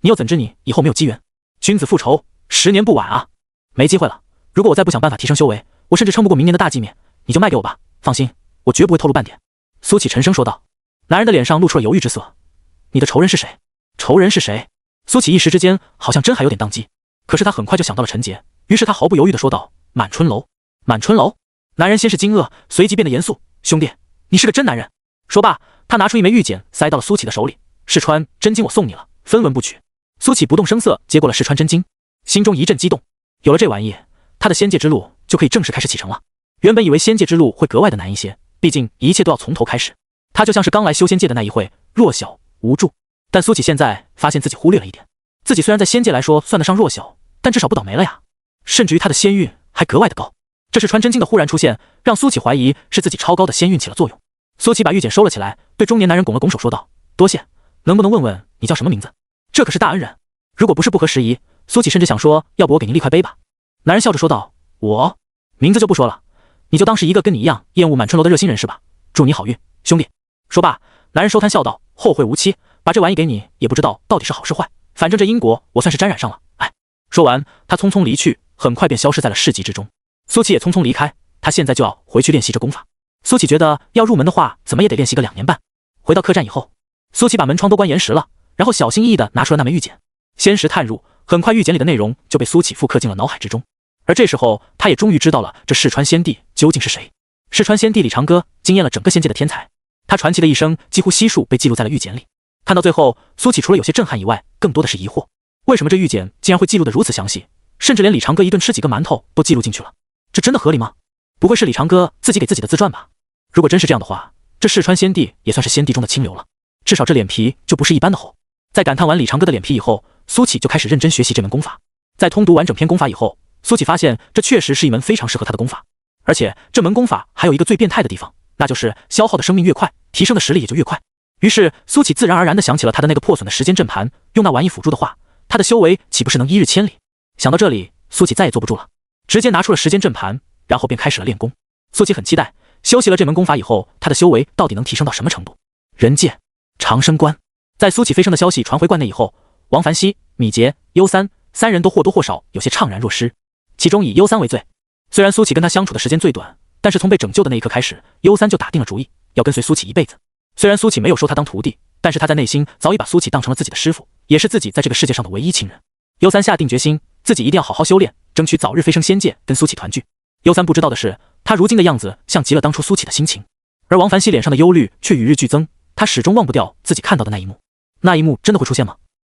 你又怎知你以后没有机缘？君子复仇，10年不晚啊！没机会了。如果我再不想办法提升修为，我甚至撑不过明年的大祭面，你就卖给我吧。放心，我绝不会透露半点。”苏启沉声说道。男人的脸上露出了犹豫之色。“你的仇人是谁？”“仇人是谁？”苏启一时之间好像真还有点宕机，可是他很快就想到了陈杰，于是他毫不犹豫地说道：“满春楼。”“满春楼？”男人先是惊愕，随即变得严肃：“兄弟，你是个真男人。”说罢，他拿出一枚玉简塞到了苏启的手里：“试穿真经我送你了，分文不取。”苏启不动声色接过了试穿真经，心中一阵激动。有了这玩意，他的仙界之路就可以正式开始启程了。原本以为仙界之路会格外的难一些，毕竟一切都要从头开始，他就像是刚来修仙界的那一会，弱小无助。但苏启现在发现自己忽略了一点，自己虽然在仙界来说算得上弱小，但至少不倒霉了呀，甚至于他的仙运还格外的高。这是穿真经的忽然出现，让苏启怀疑是自己超高的仙运起了作用。苏启把玉简收了起来，对中年男人拱了拱手说道：“多谢，能不能问问你叫什么名字？这可是大恩人。”如果不是不合时宜，苏启甚至想说：“要不我给您立块碑吧？”男人笑着说道：“我名字就不说了，你就当是一个跟你一样厌恶满春楼的热心人士吧。祝你好运，兄弟。”说罢，男人收摊笑道：“后会无期，把这玩意给你，也不知道到底是好是坏，反正这因果我算是沾染上了。哎。”说完，他匆匆离去，很快便消失在了市集之中。苏启也匆匆离开，他现在就要回去练习这功法。苏启觉得要入门的话，怎么也得练习个2年半。回到客栈以后，苏琪把门窗都关严实了，然后小心翼翼地拿出了那枚玉简，先时探入，很快玉简里的内容就被苏琪复刻进了脑海之中。而这时候，他也终于知道了这世川先帝究竟是谁。世川先帝李长歌惊艳了整个仙界的天才，他传奇的一生几乎悉数被记录在了玉简里。看到最后，苏琪除了有些震撼以外，更多的是疑惑，为什么这玉简竟然会记录得如此详细，甚至连李长歌一顿吃几个馒头都记录进去了？这真的合理吗？不会是李长歌自己给自己的自传吧？如果真是这样的话，这世川先帝也算是先帝中的清流了，至少这脸皮就不是一般的厚。在感叹完李长歌的脸皮以后，苏琪就开始认真学习这门功法。在通读完整篇功法以后，苏琪发现这确实是一门非常适合他的功法，而且这门功法还有一个最变态的地方，那就是消耗的生命越快，提升的实力也就越快。于是苏琪自然而然地想起了他的那个破损的时间阵盘，用那玩意辅助的话，他的修为岂不是能一日千里？想到这里，苏琪再也坐不住了，直接拿出了时间阵盘，然后便开始了练功。苏琪很期待修习了这门功法以后，他的修为到底能提升到什么程度。人界长生关，在苏琪飞升的消息传回关内以后，王凡熙、米杰、优三三人都或多或少有些怅然若失，其中以优三为最。虽然苏琪跟他相处的时间最短，但是从被拯救的那一刻开始，优三就打定了主意要跟随苏琪一辈子。虽然苏琪没有收他当徒弟，但是他在内心早已把苏琪当成了自己的师傅，也是自己在这个世界上的唯一亲人。优三下定决心，自己一定要好好修炼，争取早日飞升仙界，跟苏琪团聚。优三不知道的是，他如今的样子像极了当初苏琪的心情，而王凡熙脸上的忧虑却与日俱增，他始终忘不掉自己看到的那一幕。那一幕真的会出现吗？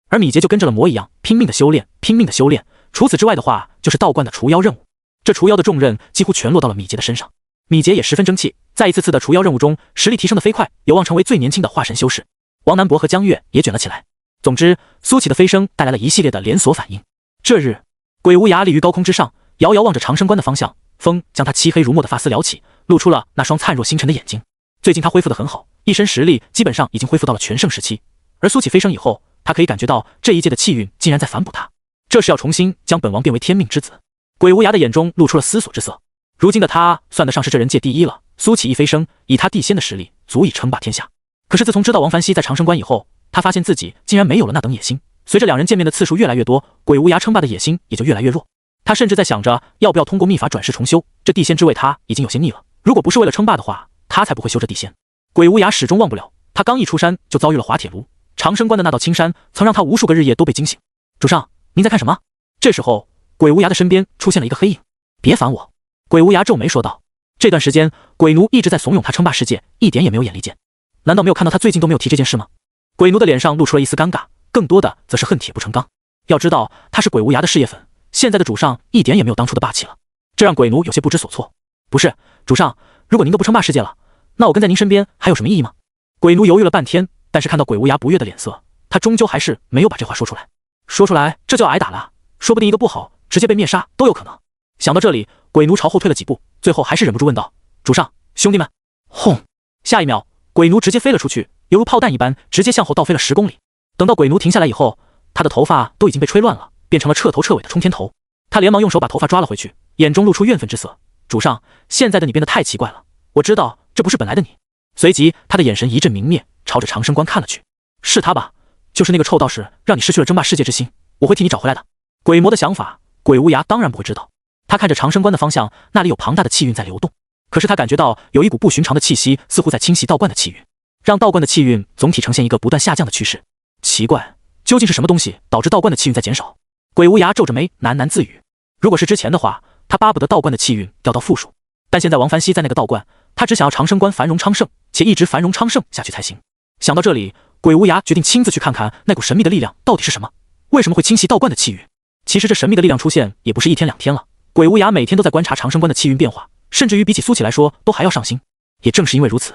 而米杰就跟着了魔一样，拼命的修炼，拼命的修炼。除此之外的话，就是道观的除妖任务。这除妖的重任几乎全落到了米杰的身上。米杰也十分争气，在一次次的除妖任务中，实力提升的飞快，有望成为最年轻的化神修士。王南博和江月也卷了起来。总之，苏琪的飞升带来了一系列的连锁反应。这日，鬼无涯立于高空之上，遥遥望着长生关的方向，风将他漆黑如墨的发丝撩起，露出了那双灿若星辰的眼睛。最近他恢复得很好，一身实力基本上已经恢复到了全盛时期。而苏琪飞升以后，他可以感觉到这一届的气运竟然在反哺他，这是要重新将本王变为天命之子。鬼无涯的眼中露出了思索之色。如今的他算得上是这人界第一了，苏琪一飞升，以他地仙的实力足以称霸天下。可是自从知道王凡熙在长生关以后，他发现自己竟然没有了那等野心。随着两人见面的次数越来越多，鬼无涯称霸的野心也就越来越弱。他甚至在想着要不要通过秘法转世重修，这地仙之位他已经有些腻了，如果不是为了称霸的话，他才不会修这地仙。鬼无涯始终忘不了，他刚一出山就遭遇了滑铁卢，长生关的那道青山曾让他无数个日夜都被惊醒。主上，您在看什么？这时候鬼无涯的身边出现了一个黑影。别烦我，鬼无涯皱眉说道。这段时间鬼奴一直在怂恿他称霸世界，一点也没有眼力见。难道没有看到他最近都没有提这件事吗？鬼奴的脸上露出了一丝尴尬，更多的则是恨铁不成钢。要知道他是鬼无涯的事业粉，现在的主上一点也没有当初的霸气了，这让鬼奴有些不知所措。不是，主上，如果您都不称霸世界了，那我跟在您身边还有什么意义吗？鬼奴犹豫了半天，但是看到鬼无涯不悦的脸色，他终究还是没有把这话说出来。说出来这就要挨打了，说不定一个不好直接被灭杀都有可能。想到这里，鬼奴朝后退了几步，最后还是忍不住问道：主上，兄弟们！轰！下一秒，鬼奴直接飞了出去，犹如炮弹一般，直接向后倒飞了10公里。等到鬼奴停下来以后，他的头发都已经被吹乱了，变成了彻头彻尾的冲天头。他连忙用手把头发抓了回去，眼中露出怨愤之色。主上，现在的你变得太奇怪了，我知道这不是本来的你。随即他的眼神一阵明灭，朝着长生关看了去。是他吧？就是那个臭道士，让你失去了争霸世界之心，我会替你找回来的。鬼魔的想法，鬼无涯当然不会知道。他看着长生关的方向，那里有庞大的气运在流动，可是他感觉到有一股不寻常的气息似乎在侵袭道观的气运，让道观的气运总体呈现一个不断下降的趋势。奇怪，究竟是什么东西导致道观的气运在减少？鬼无涯皱着眉喃喃自语。如果是之前的话，他巴不得道观的气运掉到负数，但现在王凡熙在那个道观，他只想要长生关繁荣昌盛，且一直繁荣昌盛下去才行。想到这里，鬼无涯决定亲自去看看那股神秘的力量到底是什么，为什么会侵袭道观的气运。其实这神秘的力量出现也不是一天两天了，鬼无涯每天都在观察长生关的气运变化，甚至于比起苏琪来说都还要上心。也正是因为如此，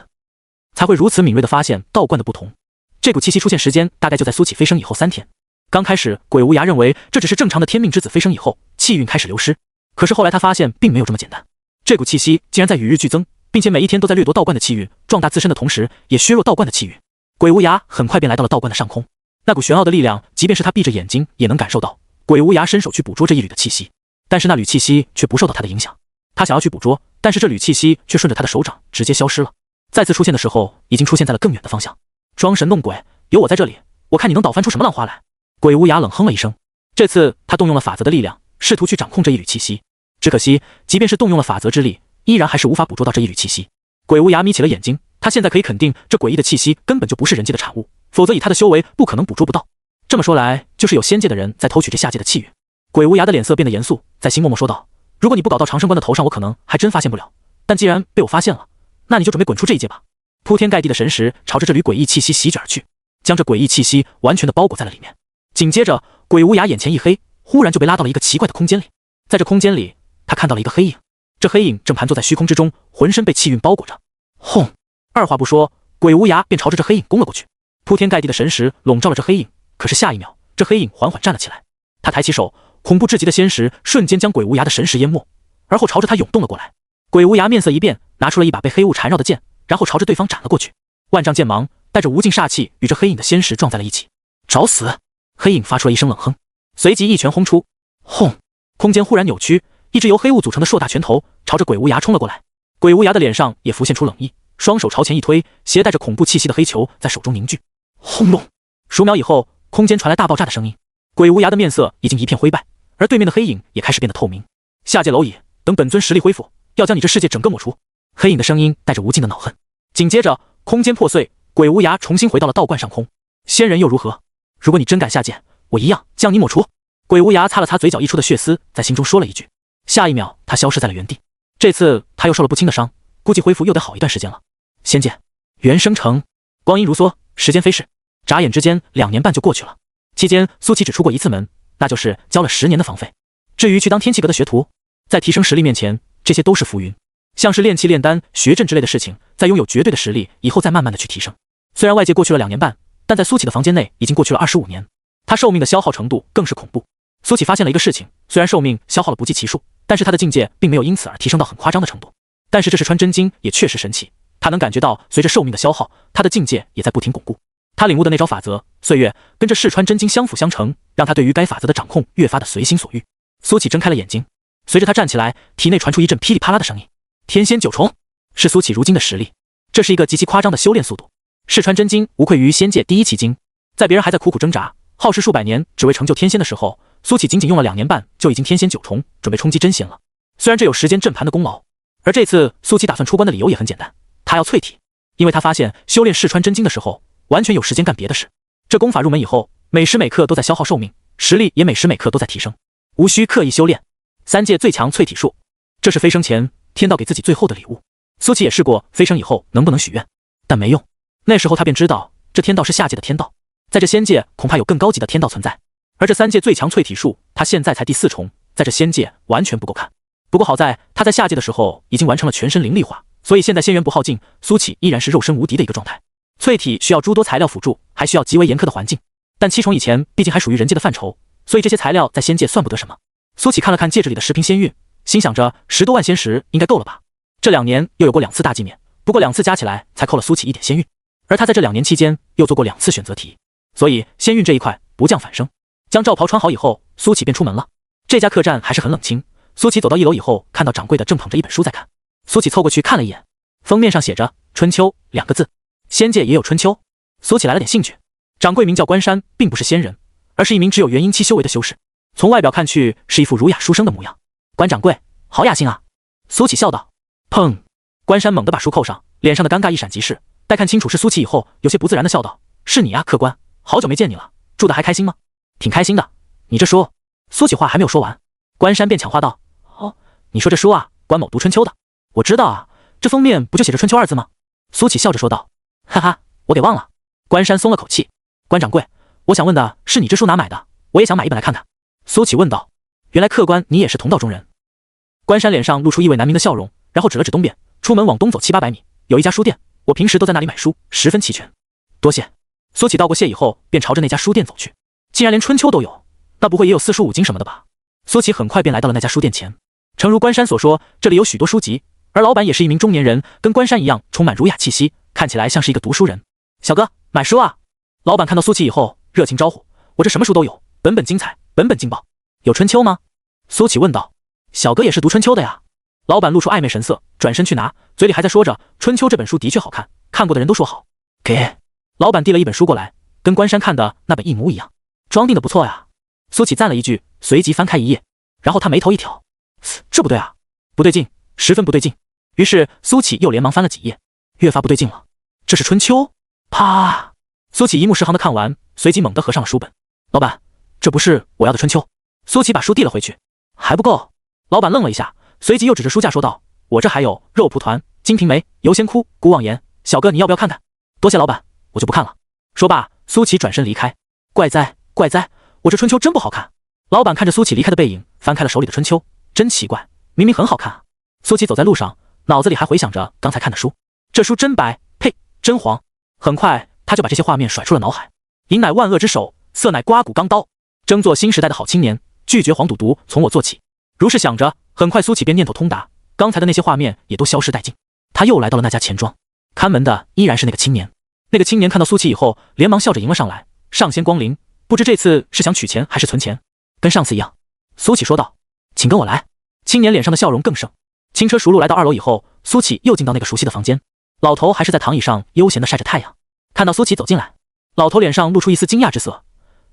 才会如此敏锐地发现道观的不同。这股气息出现时间大概就在苏琪飞升以后3天。刚开始鬼无涯认为这只是正常的天命之子飞升以后气运开始流失，可是后来他发现并没有这么简单，这股气息竟然在与日俱增，并且每一天都在掠夺道观的气运，壮大自身的同时也削弱道观的气运。鬼无涯很快便来到了道观的上空，那股玄奥的力量即便是他闭着眼睛也能感受到。鬼无涯伸手去捕捉这一缕的气息，但是那缕气息却不受到他的影响。他想要去捕捉，但是这缕气息却顺着他的手掌直接消失了。再次出现的时候，已经出现在了更远的方向。装神弄鬼，有我在这里，我看你能捣翻出什么浪花来。鬼无涯冷哼了一声，这次他动用了法则的力量，试图去掌控这一缕气息。只可惜，即便是动用了法则之力，依然还是无法捕捉到这一缕气息。鬼无涯眯起了眼睛，他现在可以肯定，这诡异的气息根本就不是人界的产物，否则以他的修为不可能捕捉不到。这么说来，就是有仙界的人在偷取这下界的气运。鬼无涯的脸色变得严肃，在心默默说道：“如果你不搞到长生观的头上，我可能还真发现不了。但既然被我发现了，那你就准备滚出这一界吧。”铺天盖地的神石朝着这缕诡异气息席卷而去，将这诡异气息完全的包裹在了里面。紧接着，鬼无涯眼前一黑，忽然就被拉到了一个奇怪的空间里。在这空间里，他看到了一个黑影，这黑影正盘坐在虚空之中，浑身被气运包裹着。轰！二话不说，鬼无涯便朝着这黑影攻了过去。铺天盖地的神石笼罩了这黑影，可是下一秒，这黑影缓缓站了起来。他抬起手，恐怖至极的仙石瞬间将鬼无涯的神识淹没，而后朝着他涌动了过来。鬼无涯面色一变，拿出了一把被黑雾缠绕的剑，然后朝着对方斩了过去。万丈剑芒带着无尽煞气与这黑影的仙石撞在了一起。找死！黑影发出了一声冷哼，随即一拳轰出。轰！空间忽然扭曲，一只由黑雾组成的硕大拳头朝着鬼无涯冲了过来。鬼无涯的脸上也浮现出冷意，双手朝前一推，携带着恐怖气息的黑球在手中凝聚。轰隆！数秒以后，空间传来大爆炸的声音。鬼无涯的面色已经一片灰败，而对面的黑影也开始变得透明。下界蝼蚁，等本尊实力恢复，要将你这世界整个抹除。黑影的声音带着无尽的恼恨。紧接着，空间破碎，鬼无涯重新回到了道观上空。仙人又如何？如果你真敢下界，我一样将你抹除。鬼无涯擦了擦嘴角溢出的血丝，在心中说了一句。下一秒，他消失在了原地。这次他又受了不轻的伤，估计恢复又得好一段时间了。仙界原生城，光阴如梭，时间飞逝，眨眼之间2年半就过去了。期间，苏琪只出过一次门，那就是交了10年的房费。至于去当天气阁的学徒，在提升实力面前，这些都是浮云。像是炼气、炼丹、学阵之类的事情，在拥有绝对的实力以后再慢慢的去提升。虽然外界过去了2年半，但在苏琪的房间内已经过去了25年，他寿命的消耗程度更是恐怖。苏琪发现了一个事情，虽然寿命消耗了不计其数，但是他的境界并没有因此而提升到很夸张的程度。但是这是穿真经也确实神奇，他能感觉到随着寿命的消耗，他的境界也在不停巩固。他领悟的那招法则岁月跟着试穿真经相辅相成，让他对于该法则的掌控越发的随心所欲。苏琪睁开了眼睛，随着他站起来，体内传出一阵噼里啪啦的声音。天仙9重是苏琪如今的实力，这是一个极其夸张的修炼速度。试穿真经无愧于仙界第一奇经，在别人还在苦苦挣扎耗时数百年只为成就天仙的时候，苏琪仅仅用了2年半就已经天仙9重，准备冲击真仙了。虽然这有时间阵盘的功劳，而这次苏琪打算出关的理由也很简单，他要淬体，因为他发现修炼试穿真经的时候完全有时间干别的事。这功法入门以后，每时每刻都在消耗寿命，实力也每时每刻都在提升，无需刻意修炼。3界最强淬体术，这是飞升前天道给自己最后的礼物。苏琪也试过飞升以后能不能许愿，但没用。那时候他便知道，这天道是下界的天道，在这仙界恐怕有更高级的天道存在。而这3界最强淬体术，他现在才第4重，在这仙界完全不够看。不过好在他在下界的时候已经完成了全身灵力化，所以现在仙元不耗尽，苏琪依然是肉身无敌的一个状态。淬体需要诸多材料辅助，还需要极为严苛的环境，但7重以前毕竟还属于人界的范畴，所以这些材料在仙界算不得什么。苏琪看了看戒指里的10瓶仙运，心想着10多万仙石应该够了吧。这2年又有过2次大祭免，不过2次加起来才扣了苏琪1点仙运，而他在这2年期间又做过2次选择题，所以仙运这一块不降反升。将罩袍穿好以后，苏琪便出门了。这家客栈还是很冷清，苏琪走到1楼以后，看到掌柜的正捧着一本书在看。苏琪凑过去看了一眼，封面上写着春秋2个字，仙界也有春秋。苏琪来了点兴趣。掌柜名叫关山，并不是仙人，而是一名只有元婴期修为的修士，从外表看去是一副儒雅书生的模样。关掌柜，好雅兴啊。苏琪笑道。砰！关山猛地把书扣上，脸上的尴尬一闪即逝，待看清楚是苏琪以后，有些不自然的笑道：是你啊，客官，好久没见你了，住得还开心吗？挺开心的，你这书……苏琪话还没有说完，关山便抢话道：哦，你说这书啊，关某读春秋的，我知道啊，这封面不就写着春秋2字吗？苏琪笑着说道。哈哈，我给忘了。关山松了口气。关掌柜，我想问的是你这书哪买的？我也想买一本来看看。苏琪问道。原来客官你也是同道中人。关山脸上露出意味难明的笑容，然后指了指东边，出门往东走700-800米，有一家书店，我平时都在那里买书，十分齐全。多谢。苏琪道过谢以后，便朝着那家书店走去。既然连春秋都有，那不会也有4书5经什么的吧？苏琪很快便来到了那家书店前。诚如关山所说，这里有许多书籍，而老板也是一名中年人，跟关山一样充满儒雅气息，看起来像是一个读书人。小哥，买书啊！老板看到苏琪以后，热情招呼。我这什么书都有，本本精彩，本本劲爆。有春秋吗？苏琪问道。小哥也是读春秋的呀。老板露出暧昧神色，转身去拿，嘴里还在说着春秋这本书的确好看，看过的人都说好。给。老板递了一本书过来，跟关山看的那本一模一样，装订的不错呀。苏琪赞了一句，随即翻开一页，然后他眉头一挑，这不对啊，不对劲，十分不对劲。于是苏琪又连忙翻了几页，越发不对劲了。这是春秋。啪！苏启一目十行的看完，随即猛地合上了书本。老板，这不是我要的春秋。苏启把书递了回去。还不够。老板愣了一下，随即又指着书架说道：我这还有肉蒲团、金瓶梅、游仙窟、古往言，小哥你要不要看看？多谢老板，我就不看了。说罢，苏启转身离开。怪哉怪哉，我这春秋真不好看。老板看着苏启离开的背影，翻开了手里的春秋，真奇怪，明明很好看啊。苏启走在路上，脑子里还回想着刚才看的书，这书真白，呸，真黄。很快他就把这些画面甩出了脑海。银乃万恶之首，色乃刮骨钢刀，争做新时代的好青年，拒绝黄赌毒，从我做起。如是想着，很快苏启便念头通达，刚才的那些画面也都消失殆尽。他又来到了那家钱庄，看门的依然是那个青年。那个青年看到苏启以后，连忙笑着迎了上来：上仙光临，不知这次是想取钱还是存钱？跟上次一样。苏启说道：请跟我来。青年脸上的笑容更盛。轻车熟路来到2楼以后，苏启又进到那个熟悉的房间。老头还是在躺椅上悠闲地晒着太阳。看到苏启走进来，老头脸上露出一丝惊讶之色：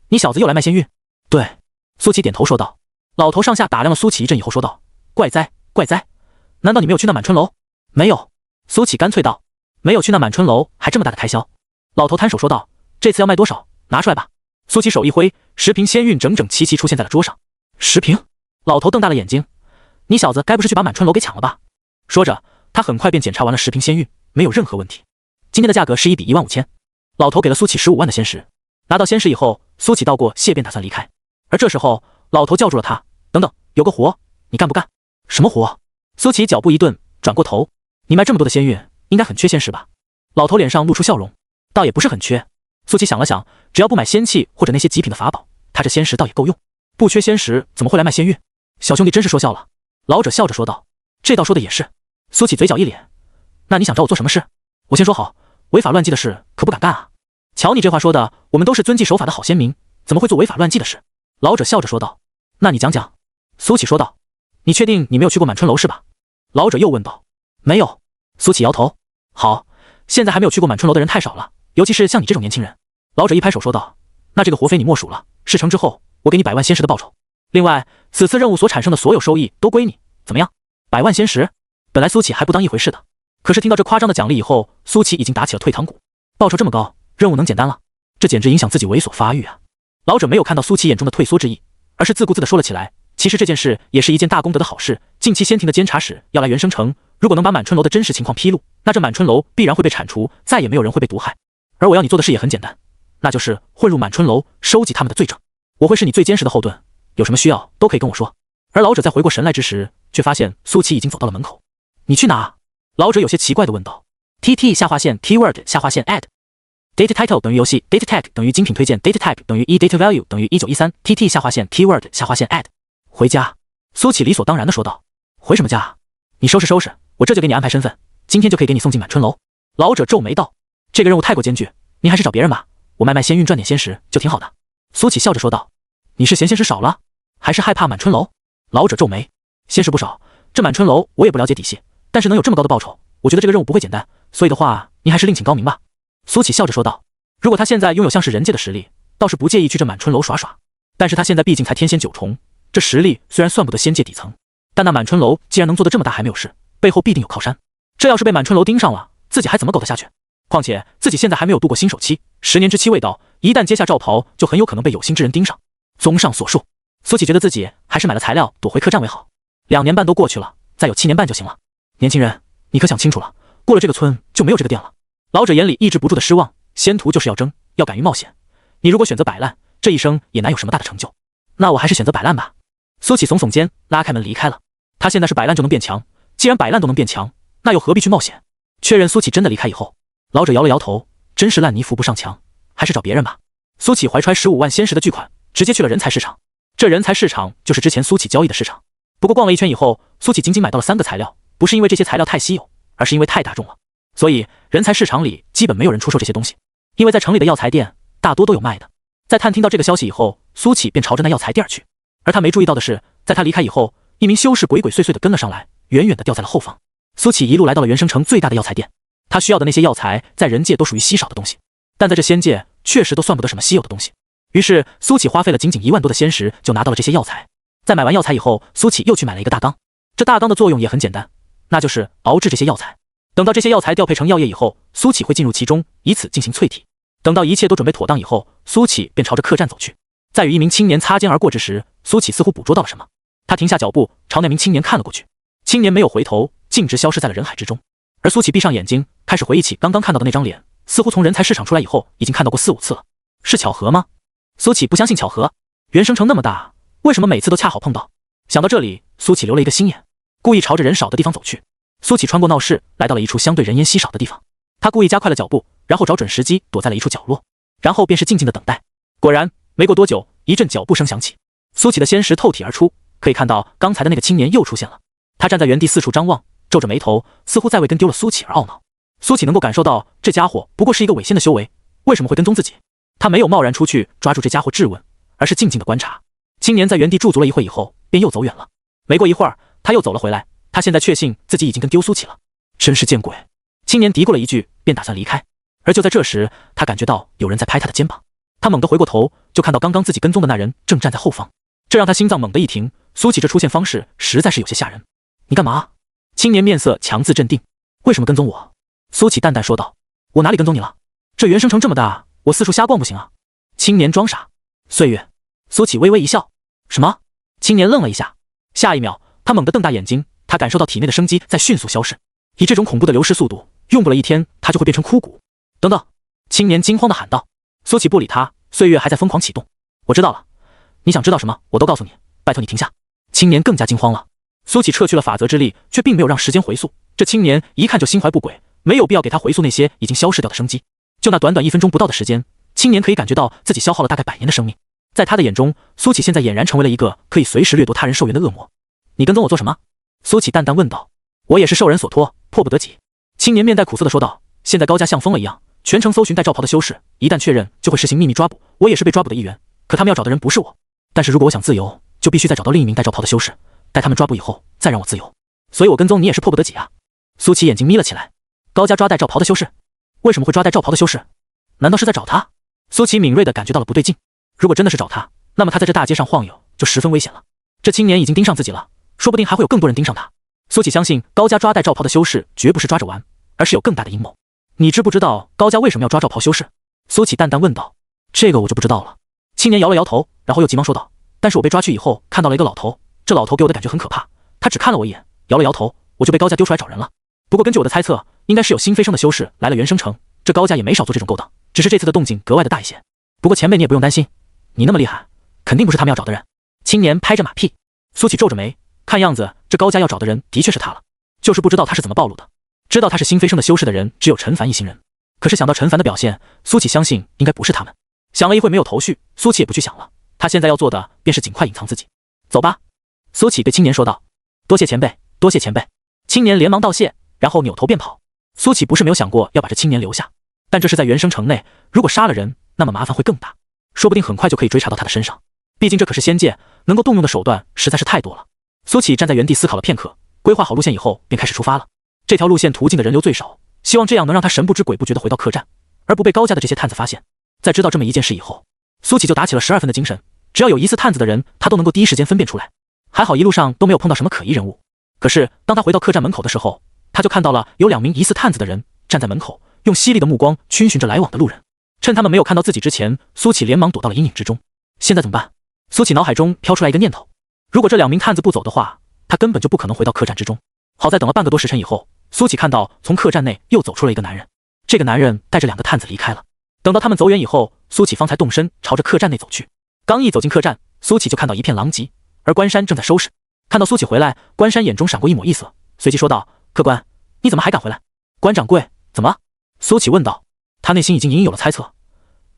你小子又来卖仙玉？对。苏启点头说道。老头上下打量了苏启一阵以后说道：怪哉怪哉，难道你没有去那满春楼？没有。苏启干脆道：没有去那满春楼，还这么大的开销？老头摊手说道：这次要卖多少？拿出来吧。苏启手一挥，10瓶仙韵整整齐齐出现在了桌上。10瓶？老头瞪大了眼睛：你小子该不是去把满春楼给抢了吧？说着，他很快便检查完了10瓶仙韵，没有任何问题。今天的价格是1比15000。老头给了苏启15万的仙石。拿到仙石以后，苏启道过谢便打算离开。而这时候，老头叫住了他：等等，有个活，你干不干？什么活？苏启脚步一顿，转过头：你卖这么多的仙韵，应该很缺仙石吧？老头脸上露出笑容：倒也不是很缺。苏启想了想，只要不买仙器或者那些极品的法宝，他这仙石倒也够用。不缺仙石怎么会来卖仙玉？小兄弟真是说笑了。老者笑着说道：这倒说的也是。苏启嘴角一咧：那你想找我做什么事？我先说好，违法乱纪的事可不敢干啊。瞧你这话说的，我们都是遵纪守法的好先民，怎么会做违法乱纪的事？老者笑着说道：那你讲讲。苏启说道：你确定你没有去过满春楼是吧？老者又问道：没有。苏启摇头：好，现在还没有去过满春楼的人太少了，尤其是像你这种年轻人。老者一拍手说道：那这个活非你莫属了，事成之后我给你100万仙石的报酬，另外此次任务所产生的所有收益都归你，怎么样？100万仙石。本来苏启还不当一回事的，可是听到这夸张的奖励以后，苏启已经打起了退堂鼓。报酬这么高，任务能简单了？这简直影响自己猥琐发育啊。老者没有看到苏启眼中的退缩之意，而是自顾自地说了起来：其实这件事也是一件大功德的好事，近期仙庭的监察使要来元生城，如果能把满春楼的真实情况披露，那这满春楼必然会被铲除，再也没有人会被毒害。而我要你做的事也很简单，那就是混入满春楼，收集他们的罪证。我会是你最坚实的后盾，有什么需要都可以跟我说。而老者在回过神来之时，却发现苏启已经走到了门口。你去哪？老者有些奇怪地问道。TT 下划线 Keyword 下划线 Add Data Title 等于游戏 Data Tag 等于精品推荐 Data Type 等于Data Value 等于1913 TT 下划线 Keyword 下划线 Add 回家。苏启理所当然地说道。回什么家？你收拾收拾，我这就给你安排身份，今天就可以给你送进满春楼。老者皱眉道：这个任务太过艰巨，您还是找别人吧，我卖仙韵赚点仙石就挺好的。苏启笑着说道。你是嫌仙石少了，还是害怕满春楼？老者皱眉：仙石不少，这满春楼我也不了解底细，但是能有这么高的报酬，我觉得这个任务不会简单，所以的话，您还是另请高明吧。苏启笑着说道。如果他现在拥有像是人界的实力，倒是不介意去这满春楼耍耍，但是他现在毕竟才天仙9重，这实力虽然算不得仙界底层，但那满春楼既然能做得这么大还没有事，背后必定有靠山，这要是被满春楼盯上了，自己还怎么苟得下去？况且自己现在还没有度过新手期，10年之期未到，一旦揭下罩袍，就很有可能被有心之人盯上。综上所述，苏启觉得自己还是买了材料躲回客栈为好。2年半都过去了，再有7年半就行了。年轻人，你可想清楚了，过了这个村就没有这个店了。老者眼里抑制不住的失望，仙途就是要争，要敢于冒险。你如果选择摆烂，这一生也难有什么大的成就。那我还是选择摆烂吧。苏启耸耸肩，拉开门离开了。他现在是摆烂就能变强，既然摆烂都能变强，那又何必去冒险？确认苏启真的离开以后，老者摇了摇头，真是烂泥扶不上墙，还是找别人吧。苏启怀揣15万仙石的巨款，直接去了人才市场。这人才市场就是之前苏启交易的市场。不过逛了一圈以后，苏启仅仅买到了3个材料，不是因为这些材料太稀有，而是因为太大众了。所以人才市场里基本没有人出售这些东西，因为在城里的药材店大多都有卖的。在探听到这个消息以后，苏启便朝着那药材店去。而他没注意到的是，在他离开以后，一名修士鬼鬼祟祟地跟了上来，远远地掉在了后方。苏启一路来到了元生城最大的药材店，他需要的那些药材在人界都属于稀少的东西，但在这仙界确实都算不得什么稀有的东西。于是苏启花费了仅仅1万多的仙石就拿到了这些药材。在买完药材以后，苏启又去买了一个大缸。这大缸的作用也很简单，那就是熬制这些药材。等到这些药材调配成药液以后，苏启会进入其中，以此进行淬体。等到一切都准备妥当以后，苏启便朝着客栈走去。在与一名青年擦肩而过之时，苏启似乎捕捉到了什么，他停下脚步，朝那名青年看了过去。青年没有回头，径直消失在了人海之中。而苏启闭上眼睛，开始回忆起刚刚看到的那张脸，似乎从人才市场出来以后，已经看到过4、5次了。是巧合吗？苏启不相信巧合，原生城那么大，为什么每次都恰好碰到？想到这里，苏启留了一个心眼，故意朝着人少的地方走去。苏启穿过闹市，来到了一处相对人烟稀少的地方。他故意加快了脚步，然后找准时机躲在了一处角落，然后便是静静的等待。果然，没过多久，一阵脚步声响起，苏启的仙识透体而出，可以看到刚才的那个青年又出现了。他站在原地四处张望，皱着眉头，似乎在为跟丢了苏启而懊恼。苏启能够感受到这家伙不过是一个伪仙的修为，为什么会跟踪自己？他没有贸然出去抓住这家伙质问，而是静静的观察。青年在原地驻足了一会以后，便又走远了。没过一会儿，他又走了回来。他现在确信自己已经跟丢苏启了，真是见鬼！青年嘀咕了一句，便打算离开。而就在这时，他感觉到有人在拍他的肩膀。他猛地回过头，就看到刚刚自己跟踪的那人正站在后方，这让他心脏猛地一停。苏启这出现方式实在是有些吓人。你干嘛？青年面色强自镇定。为什么跟踪我？苏启淡淡说道。我哪里跟踪你了？这原生城这么大，我四处瞎逛不行啊。青年装傻。岁月。苏启微微一笑。什么？青年愣了一下，下一秒他猛地瞪大眼睛，他感受到体内的生机在迅速消逝。以这种恐怖的流失速度，用不了1天，他就会变成枯骨。等等！青年惊慌地喊道。苏启不理他，岁月还在疯狂启动。我知道了，你想知道什么，我都告诉你，拜托你停下。青年更加惊慌了。苏启撤去了法则之力，却并没有让时间回溯。这青年一看就心怀不轨，没有必要给他回溯那些已经消逝掉的生机。就那短短1分钟不到的时间，青年可以感觉到自己消耗了大概100年的生命。在他的眼中，苏启现在俨然成为了一个可以随时掠夺他人寿元的恶魔。你跟踪我做什么？苏启淡淡问道。我也是受人所托，迫不得己。青年面带苦涩地说道。现在高家像疯了一样，全城搜寻带罩袍的修士，一旦确认就会实行秘密抓捕。我也是被抓捕的一员，可他们要找的人不是我。但是如果我想自由，就必须再找到另一名带罩袍的修士，待他们抓捕以后再让我自由。所以我跟踪你也是迫不得己啊。苏启眼睛眯了起来。高家抓带罩袍的修士？为什么会抓带罩袍的修士？难道是在找他？苏启敏锐地感觉到了不对劲。如果真的是找他，那么他在这大街上晃悠就十分危险了。这青年已经盯上自己了，说不定还会有更多人盯上他。苏启相信高家抓带罩袍的修士绝不是抓着玩，而是有更大的阴谋。你知不知道高家为什么要抓罩袍修士？苏启淡淡问道。这个我就不知道了。青年摇了摇头，然后又急忙说道。但是我被抓去以后，看到了一个老头，这老头给我的感觉很可怕。他只看了我一眼，摇了摇头，我就被高家丢出来找人了。不过根据我的猜测，应该是有新飞升的修士来了原生城，这高家也没少做这种勾当，只是这次的动静格外的大一些。不过前辈你也不用担心，你那么厉害，肯定不是他们要找的人。青年拍着马屁。苏启皱着眉，看样子这高家要找的人的确是他了，就是不知道他是怎么暴露的。知道他是新飞升的修士的人只有陈凡一行人，可是想到陈凡的表现，苏启相信应该不是他们。想了一会没有头绪，苏启也不去想了，他现在要做的便是尽快隐藏自己。走吧。苏启对青年说道。多谢前辈，多谢前辈。青年连忙道谢，然后扭头便跑。苏启不是没有想过要把这青年留下，但这是在原生城内，如果杀了人，那么麻烦会更大，说不定很快就可以追查到他的身上。毕竟这可是仙界，能够动用的手段实在是太多了。苏启站在原地思考了片刻，规划好路线以后便开始出发了。这条路线途径的人流最少，希望这样能让他神不知鬼不觉地回到客栈，而不被高家的这些探子发现。在知道这么一件事以后，苏启就打起了12分的精神，只要有疑似探子的人，他都能够第一时间分辨出来。还好一路上都没有碰到什么可疑人物。可是当他回到客栈门口的时候，他就看到了有2名疑似探子的人站在门口，用犀利的目光逡巡着来往的路人。趁他们没有看到自己之前，苏启连忙躲到了阴影之中。现在怎么办？苏启脑海中飘出来一个念头，如果这2名探子不走的话，他根本就不可能回到客栈之中。好在等了半个多时辰以后，苏启看到从客栈内又走出了一个男人。这个男人带着2个探子离开了。等到他们走远以后，苏启方才动身朝着客栈内走去。刚一走进客栈，苏启就看到一片狼藉，而关山正在收拾。看到苏启回来，关山眼中闪过一抹异色，随即说道：客官，你怎么还敢回来？关掌柜，怎么？苏启问道。他内心已经隐隐有了猜测，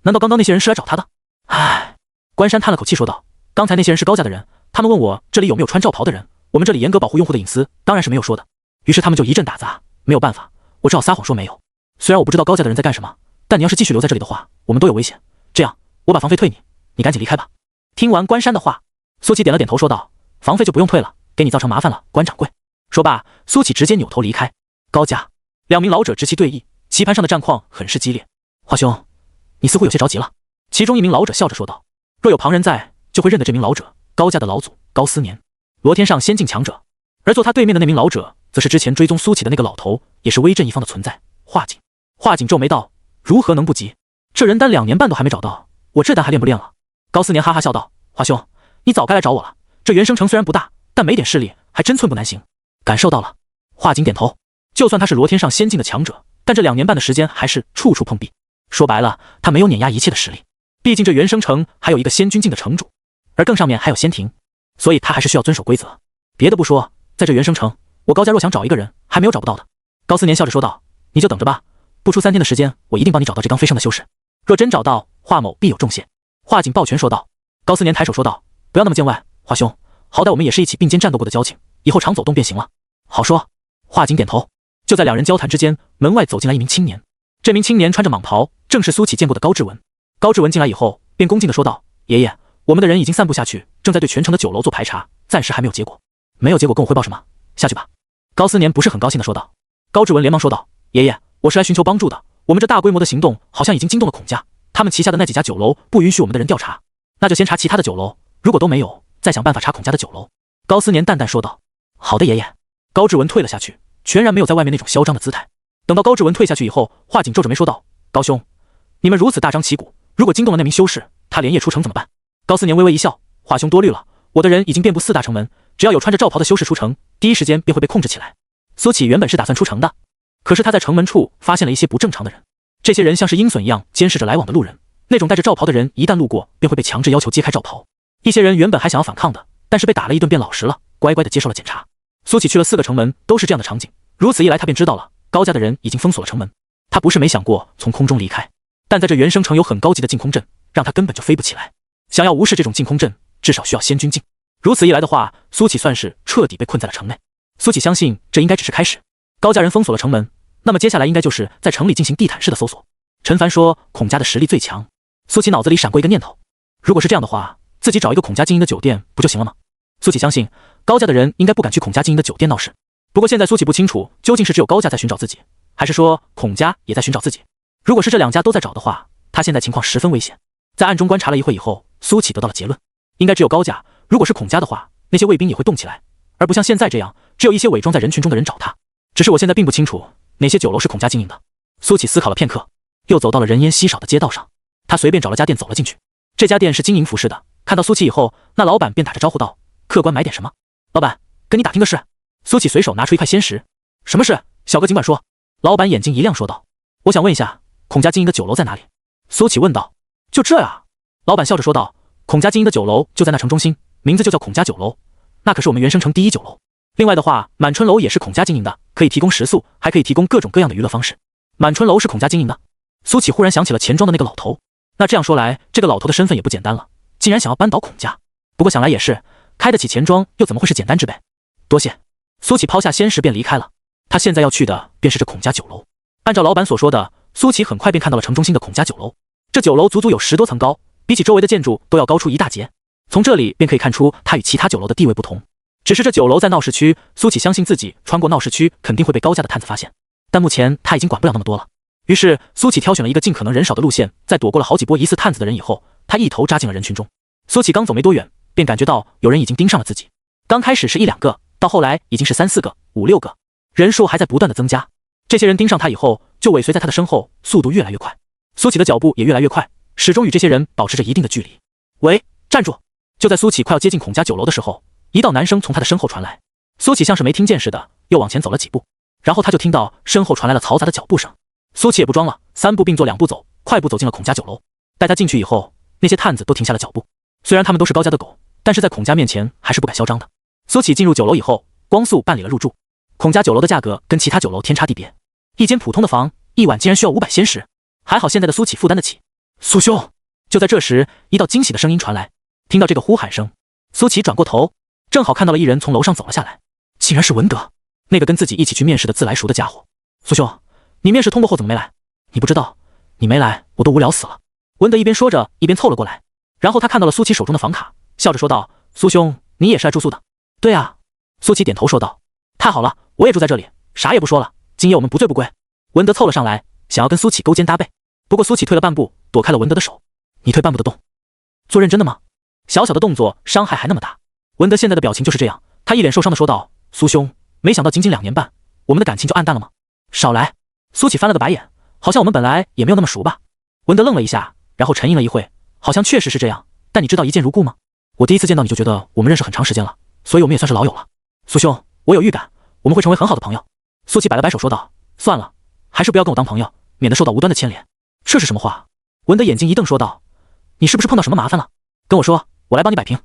难道刚刚那些人是来找他的？唉，关山叹了口气说道，刚才那些人是高家的人，他们问我这里有没有穿罩袍的人，我们这里严格保护用户的隐私，当然是没有说的。于是他们就一阵打杂，没有办法，我只好撒谎说没有。虽然我不知道高家的人在干什么，但你要是继续留在这里的话，我们都有危险。这样，我把房费退你，你赶紧离开吧。听完关山的话，苏启点了点头说道，房费就不用退了，给你造成麻烦了，关掌柜。说罢，苏启直接扭头离开。高家2名老者直旗对弈，棋盘上的战况很是激烈。华兄，你似乎有些着急了。其中一名老者笑着说道，若有旁人在，就会认得这名老者，高家的老祖高思年，罗天上仙境强者。而坐他对面的那名老者，则是之前追踪苏启的那个老头，也是威震一方的存在，华景。华景皱眉道：“如何能不急？这人单2年半都还没找到，我这单还练不练了？”高思年哈哈笑道：“华兄，你早该来找我了。这元生城虽然不大，但没点势力，还真寸步难行。”感受到了。华景点头。就算他是罗天上仙境的强者，但这2年半的时间还是处处碰壁。说白了，他没有碾压一切的实力。毕竟这元生城还有一个仙君境的城主，而更上面还有仙庭，所以他还是需要遵守规则。别的不说，在这元生城，我高家若想找一个人，还没有找不到的。高思年笑着说道：“你就等着吧，不出3天的时间，我一定帮你找到这刚飞升的修士。若真找到，华某必有重谢。”华景抱拳说道。高思年抬手说道：“不要那么见外，华兄，好歹我们也是一起并肩战斗过的交情，以后常走动便行了。”好说。华景点头。就在2人交谈之间，门外走进来一名青年。这名青年穿着蟒袍，正是苏启见过的高志文。高志文进来以后，便恭敬地说道：“爷爷，我们的人已经散布下去，正在对全城的酒楼做排查，暂时还没有结果。没有结果跟我汇报什么？下去吧。”高思年不是很高兴地说道。高志文连忙说道：“爷爷，我是来寻求帮助的。我们这大规模的行动好像已经惊动了孔家，他们旗下的那几家酒楼不允许我们的人调查，那就先查其他的酒楼，如果都没有，再想办法查孔家的酒楼。”高思年淡淡说道：“好的，爷爷。”高志文退了下去，全然没有在外面那种嚣张的姿态。等到高志文退下去以后，华景皱着眉说道：“高兄，你们如此大张旗鼓，如果惊动了那名修士，他连夜出城怎么办？”高思年微微一笑：“华兄多虑了，我的人已经遍布4大城门，只要有穿着罩袍的修士出城，第一时间便会被控制起来。”苏启原本是打算出城的，可是他在城门处发现了一些不正常的人，这些人像是鹰隼一样监视着来往的路人，那种戴着罩袍的人一旦路过，便会被强制要求揭开罩袍。一些人原本还想要反抗的，但是被打了一顿便老实了，乖乖地接受了检查。苏启去了4个城门，都是这样的场景，如此一来他便知道了高家的人已经封锁了城门。他不是没想过从空中离开，但在这元生城有很高级的净空阵，让他根本就飞不起来。想要无视这种净空阵，至少需要仙君境。如此一来的话，苏启算是彻底被困在了城内。苏启相信这应该只是开始。高家人封锁了城门，那么接下来应该就是在城里进行地毯式的搜索。陈凡说孔家的实力最强，苏启脑子里闪过一个念头，如果是这样的话，自己找一个孔家经营的酒店不就行了吗？苏启相信高家的人应该不敢去孔家经营的酒店闹事。不过现在苏启不清楚究竟是只有高家在寻找自己，还是说孔家也在寻找自己。如果是这2家都在找的话，他现在情况十分危险。在暗中观察了一会以后，苏启得到了结论，应该只有高家。如果是孔家的话，那些卫兵也会动起来，而不像现在这样，只有一些伪装在人群中的人找他。只是我现在并不清楚哪些酒楼是孔家经营的。苏启思考了片刻，又走到了人烟稀少的街道上，他随便找了家店走了进去。这家店是经营服饰的，看到苏启以后，那老板便打着招呼道：“客官买点什么？”“老板，跟你打听个事。”苏启随手拿出一块仙石。“什么事？小哥尽管说。”老板眼睛一亮说道：“我想问一下，孔家经营的酒楼在哪里？”苏启问道。“就这呀。”老板笑着说道：“孔家经营的酒楼就在那城中心，名字就叫孔家酒楼，那可是我们元生城第1酒楼。另外的话，满春楼也是孔家经营的，可以提供食宿，还可以提供各种各样的娱乐方式。”满春楼是孔家经营的。苏启忽然想起了钱庄的那个老头，那这样说来，这个老头的身份也不简单了，竟然想要扳倒孔家。不过想来也是，开得起钱庄又怎么会是简单之辈？多谢。苏启抛下仙石便离开了。他现在要去的便是这孔家酒楼。按照老板所说的，苏启很快便看到了城中心的孔家酒楼。这酒楼足足有10多层高，比起周围的建筑都要高出一大截。从这里便可以看出它与其他酒楼的地位不同。只是这酒楼在闹市区，苏启相信自己穿过闹市区肯定会被高家的探子发现，但目前他已经管不了那么多了。于是苏启挑选了一个尽可能人少的路线，在躲过了好几波疑似探子的人以后，他一头扎进了人群中。苏启刚走没多远，便感觉到有人已经盯上了自己。刚开始是1、2个，到后来已经是3、4个、5、6个，人数还在不断的增加。这些人盯上他以后，就尾随在他的身后，速度越来越快。苏启的脚步也越来越快，始终与这些人保持着一定的距离。“喂，站住！”就在苏启快要接近孔家酒楼的时候，一道男声从他的身后传来。苏启像是没听见似的，又往前走了几步，然后他就听到身后传来了嘈杂的脚步声。苏启也不装了，3步并作2步走，快步走进了孔家酒楼。待他进去以后，那些探子都停下了脚步。虽然他们都是高家的狗，但是在孔家面前还是不敢嚣张的。苏启进入酒楼以后，光速办理了入住。孔家酒楼的价格跟其他酒楼天差地别，一间普通的房1晚竟然需要500仙石，还好现在的苏启负担得起。“苏兄！”就在这时，一道惊喜的声音传来。听到这个呼喊声，苏启转过头，正好看到了一人从楼上走了下来，竟然是文德，那个跟自己一起去面试的自来熟的家伙。“苏兄，你面试通过后怎么没来？”“你不知道，你没来我都无聊死了。”文德一边说着一边凑了过来，然后他看到了苏启手中的房卡，笑着说道：“苏兄，你也是来住宿的？”“对啊。”苏启点头说道。“太好了，我也住在这里，啥也不说了，今夜我们不醉不归。”文德凑了上来，想要跟苏启勾肩搭背，不过苏启退了半步，躲开了文德的手。“你退半步的动，做认真的吗？小小的动作伤害还那么大。”文德现在的表情就是这样，他一脸受伤的说道：“苏兄，没想到仅仅2年半，我们的感情就暗淡了吗？”“少来！”苏启翻了个白眼，好像我们本来也没有那么熟吧？文德愣了一下，然后沉吟了一会，好像确实是这样。但你知道一见如故吗？我第一次见到你就觉得我们认识很长时间了，所以我们也算是老友了。苏兄，我有预感，我们会成为很好的朋友。苏琪摆了摆手说道：算了，还是不要跟我当朋友，免得受到无端的牵连。这是什么话？文德眼睛一瞪说道：你是不是碰到什么麻烦了？跟我说，我来帮你摆平。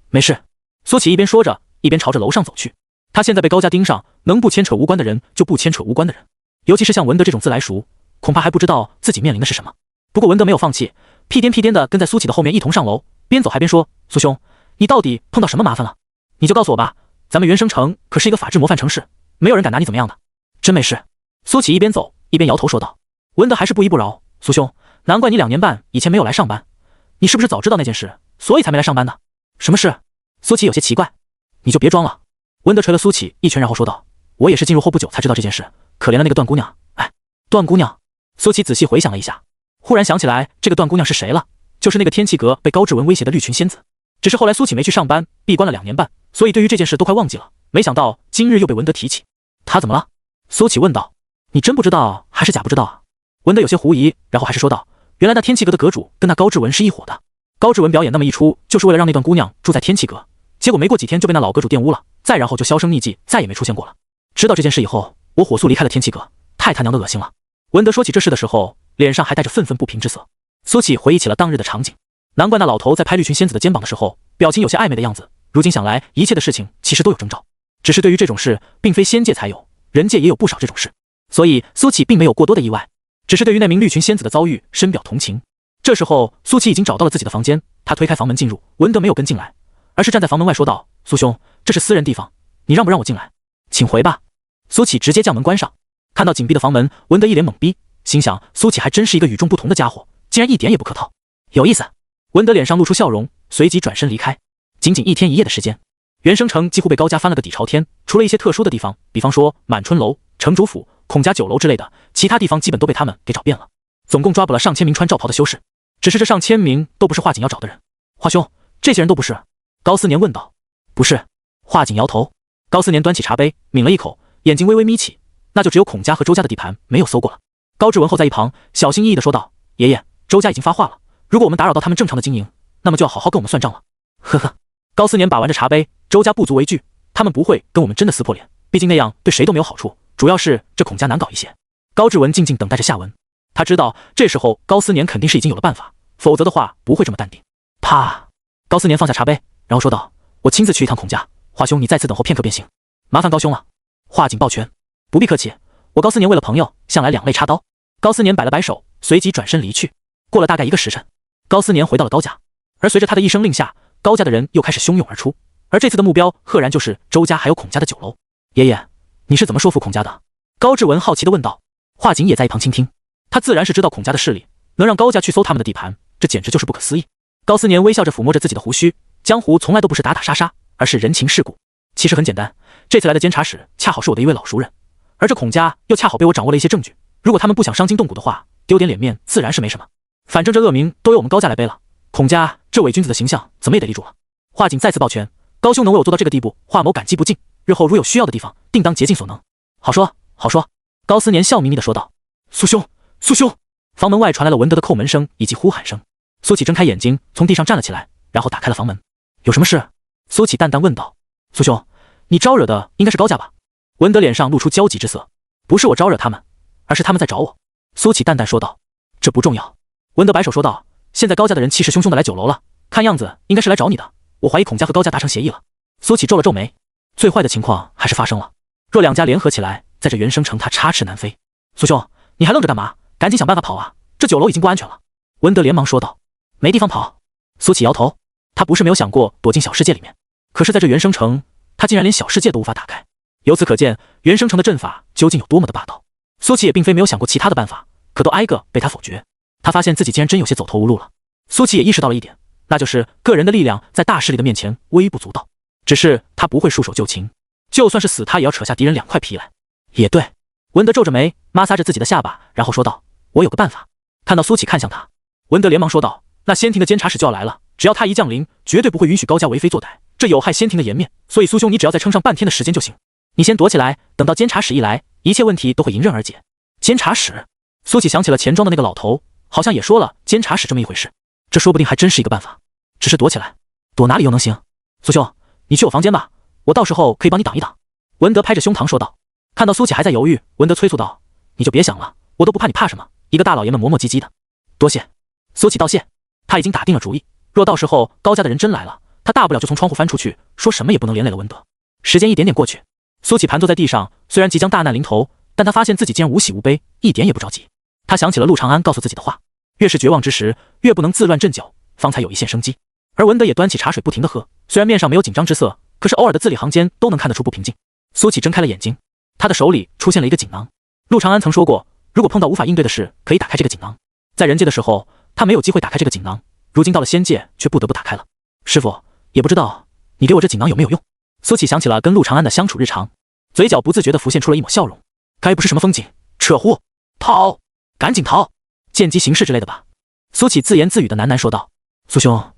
没事。苏琪一边说着，一边朝着楼上走去。他现在被高家盯上，能不牵扯无关的人就不牵扯无关的人，尤其是像文德这种自来熟，恐怕还不知道自己面临的是什么。不过文德没有放弃，屁颠屁颠的跟在苏琪的后面一同上楼，边走还边说：苏兄，你到底碰到什么麻烦了？你就告诉我吧，咱们原生城可是一个法治模范城市，没有人敢拿你怎么样的。真没事。苏琪一边走一边摇头说道。文德还是不依不饶：苏兄，难怪你2年半以前没有来上班，你是不是早知道那件事，所以才没来上班的？什么事？苏琪有些奇怪。你就别装了。文德捶了苏琪一拳，然后说道：我也是进入后不久才知道这件事，可怜的那个段姑娘。哎，段姑娘。苏琪仔细回想了一下，忽然想起来这个段姑娘是谁了，就是那个天气阁被高志文威胁的绿裙仙子。只是后来苏琪没去上班，闭关了2年半，所以对于这件事都快忘记了。没想到今日又被文德提起。他怎么了？苏琪问道。你真不知道还是假不知道啊？文德有些狐疑，然后还是说道：原来那天气阁的阁主跟那高志文是一伙的。高志文表演那么一出，就是为了让那段姑娘住在天气阁，结果没过几天就被那老阁主玷污了，再然后就销声匿迹，再也没出现过了。知道这件事以后，我火速离开了天气阁，太他娘的恶心了。文德说起这事的时候，脸上还带着愤愤不平之色。苏琪回忆起了当日的场景，难怪那老头在拍绿裙仙子的肩膀的时候，表情有些暧昧的样子。如今想来，一切的事情其实都有征兆，只是对于这种事，并非仙界才有，人界也有不少这种事，所以苏琪并没有过多的意外，只是对于那名绿裙仙子的遭遇深表同情。这时候，苏琪已经找到了自己的房间，他推开房门进入，文德没有跟进来，而是站在房门外说道：苏兄，这是私人地方，你让不让我进来？请回吧。苏琪直接将门关上。看到紧闭的房门，文德一脸懵逼，心想苏琪还真是一个与众不同的家伙，竟然一点也不客套，有意思。文德脸上露出笑容，随即转身离开。仅仅1天1夜的时间，原生城几乎被高家翻了个底朝天，除了一些特殊的地方，比方说满春楼、城主府、孔家酒楼之类的，其他地方基本都被他们给找遍了。总共抓捕了上千名穿罩袍的修士，只是这上千名都不是华景要找的人。华兄，这些人都不是？高思年问道。不是。华景摇头。高思年端起茶杯，抿了一口，眼睛微微眯起。那就只有孔家和周家的地盘没有搜过了。高志文后在一旁小心翼翼地说道：爷爷，周家已经发话了，如果我们打扰到他们正常的经营，那么就要好好跟我们算账了。呵呵。高思年把玩着茶杯，周家不足为惧，他们不会跟我们真的撕破脸，毕竟那样对谁都没有好处，主要是这孔家难搞一些。高志文静静等待着下文，他知道这时候高思年肯定是已经有了办法，否则的话不会这么淡定。啪！高思年放下茶杯，然后说道：我亲自去一趟孔家，华兄你再次等候片刻便行，麻烦高兄了。华景抱拳：不必客气，我高思年为了朋友，向来两肋插刀。高思年摆了摆手，随即转身离去。过了大概1个时辰，高思年回到了高家，而随着他的一声令下，高家的人又开始汹涌而出，而这次的目标赫然就是周家还有孔家的酒楼。爷爷，你是怎么说服孔家的？高志文好奇地问道。华景也在一旁倾听，他自然是知道孔家的势力，能让高家去搜他们的地盘，这简直就是不可思议。高思年微笑着抚摸着自己的胡须，江湖从来都不是打打杀杀，而是人情世故。其实很简单，这次来的监察使恰好是我的一位老熟人，而这孔家又恰好被我掌握了一些证据，如果他们不想伤筋动骨的话，丢点脸面自然是没什么。反正这恶名都由我们高家来背了，孔家这伪君子的形象怎么也得立住了。华景再次抱拳，高兄能为我做到这个地步，华某感激不尽，日后如有需要的地方，定当竭尽所能。好说好说。高思年笑眯眯地说道。苏兄，苏兄！房门外传来了文德的叩门声以及呼喊声。苏启睁开眼睛，从地上站了起来，然后打开了房门。有什么事？苏启淡淡问道。苏兄，你招惹的应该是高家吧？文德脸上露出焦急之色。不是我招惹他们，而是他们在找我。苏启淡淡说道。这不重要。文德摆手说道。现在高家的人气势汹汹的来酒楼了，看样子应该是来找你的。我怀疑孔家和高家达成协议了。苏启皱了皱眉。最坏的情况还是发生了，若两家联合起来，在这原生城他插翅难飞。苏兄，你还愣着干嘛？赶紧想办法跑啊！这酒楼已经不安全了。文德连忙说道。没地方跑。苏启摇头。他不是没有想过躲进小世界里面，可是在这原生城，他竟然连小世界都无法打开。由此可见，原生城的阵法究竟有多么的霸道。苏启也并非没有想过其他的办法，可都挨个被他否决。他发现自己竟然真有些走投无路了。苏启也意识到了一点，那就是个人的力量在大势力的面前微不足道。只是他不会束手就擒，就算是死，他也要扯下敌人2块皮来。也对。文德皱着眉，摩挲着自己的下巴，然后说道：我有个办法。看到苏启看向他，文德连忙说道：那仙庭的监察使就要来了，只要他一降临，绝对不会允许高家为非作歹，这有害仙庭的颜面，所以苏兄你只要再撑上半天的时间就行。你先躲起来，等到监察使一来，一切问题都会迎刃而解。监察使？苏启想起了钱庄的那个老头，好像也说了监察使这么一回事，这说不定还真是一个办法。只是躲起来，躲哪里又能行？苏兄，你去我房间吧，我到时候可以帮你挡一挡。文德拍着胸膛说道。看到苏启还在犹豫，文德催促道：“你就别想了，我都不怕，你怕什么？一个大老爷们磨磨唧唧的。”多谢。苏启道谢，他已经打定了主意，若到时候高家的人真来了，他大不了就从窗户翻出去，说什么也不能连累了文德。时间一点点过去，苏启盘坐在地上，虽然即将大难临头，但他发现自己竟然无喜无悲，一点也不着急。他想起了陆长安告诉自己的话，越是绝望之时，越不能自乱阵脚，方才有一线生机。而文德也端起茶水不停地喝，虽然面上没有紧张之色，可是偶尔的字里行间都能看得出不平静。苏启睁开了眼睛，他的手里出现了一个锦囊。陆长安曾说过，如果碰到无法应对的事，可以打开这个锦囊。在人界的时候，他没有机会打开这个锦囊，如今到了仙界，却不得不打开了。师傅，也不知道你给我这锦囊有没有用？苏启想起了跟陆长安的相处日常，嘴角不自觉地浮现出了一抹笑容。该不是什么风景，扯呼，逃，赶紧逃，见机行事之类的吧？苏启自言自语的喃喃说道。苏兄，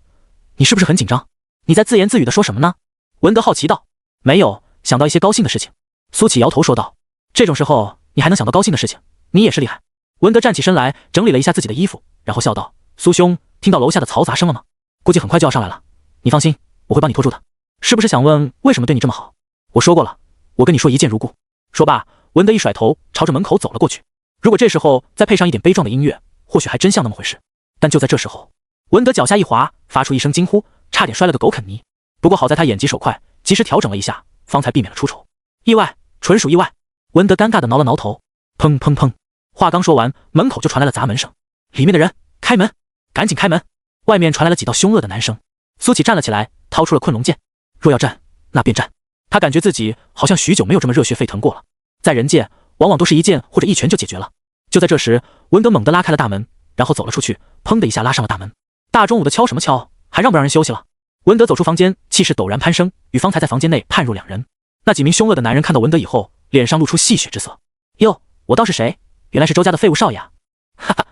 你是不是很紧张？你在自言自语的说什么呢？文德好奇道。没有，想到一些高兴的事情。苏启摇头说道。这种时候你还能想到高兴的事情，你也是厉害。文德站起身来，整理了一下自己的衣服，然后笑道：苏兄，听到楼下的嘈杂声了吗？估计很快就要上来了。你放心，我会帮你拖住的。是不是想问为什么对你这么好？我说过了，我跟你说一见如故。说罢，文德一甩头，朝着门口走了过去。如果这时候再配上一点悲壮的音乐，或许还真像那么回事。但就在这时候，文德脚下一滑，发出一声惊呼，差点摔了个狗啃泥。不过好在他眼疾手快，及时调整了一下，方才避免了出丑。意外，纯属意外。文德尴尬地挠了挠头。砰砰砰，话刚说完，门口就传来了砸门声。里面的人，开门，赶紧开门！外面传来了几道凶恶的男声。苏启站了起来，掏出了困龙剑。若要战，那便战。他感觉自己好像许久没有这么热血沸腾过了。在人界，往往都是一剑或者一拳就解决了。就在这时，文德猛地拉开了大门，然后走了出去，砰的一下拉上了大门。大中午的敲什么敲，还让不让人休息了？文德走出房间，气势陡然攀升，与方才在房间内判若两人。那几名凶恶的男人看到文德以后，脸上露出戏谑之色。哟，我倒是谁？原来是周家的废物少爷啊！哈哈，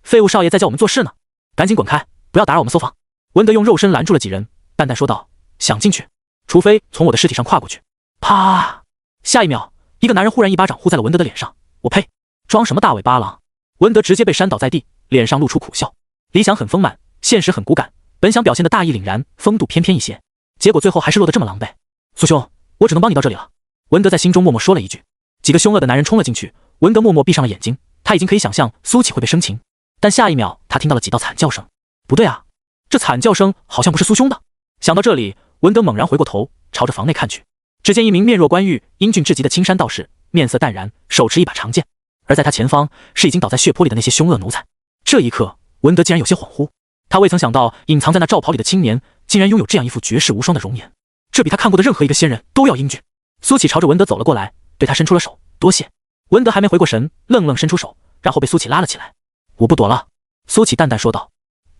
废物少爷在叫我们做事呢，赶紧滚开，不要打扰我们搜房。文德用肉身拦住了几人，淡淡说道：想进去，除非从我的尸体上跨过去。啪！下一秒，一个男人忽然一巴掌呼在了文德的脸上。我呸！装什么大尾巴狼？文德直接被扇倒在地，脸上露出苦笑。理想很丰满，现实很骨感，本想表现的大义凛然，风度翩翩一些，结果最后还是落得这么狼狈。苏兄，我只能帮你到这里了。文德在心中默默说了一句。几个凶恶的男人冲了进去，文德默默闭上了眼睛。他已经可以想象苏启会被生擒，但下一秒他听到了几道惨叫声。不对啊，这惨叫声好像不是苏兄的。想到这里，文德猛然回过头，朝着房内看去。只见一名面若冠玉、英俊至极的青山道士，面色淡然，手持一把长剑，而在他前方是已经倒在血泊里的那些凶恶奴才。这一刻，文德竟然有些恍惚，他未曾想到隐藏在那罩袍里的青年竟然拥有这样一副绝世无双的容颜，这比他看过的任何一个仙人都要英俊。苏启朝着文德走了过来，对他伸出了手，多谢。文德还没回过神，愣愣伸出手，然后被苏启拉了起来。我不躲了，苏启淡淡说道。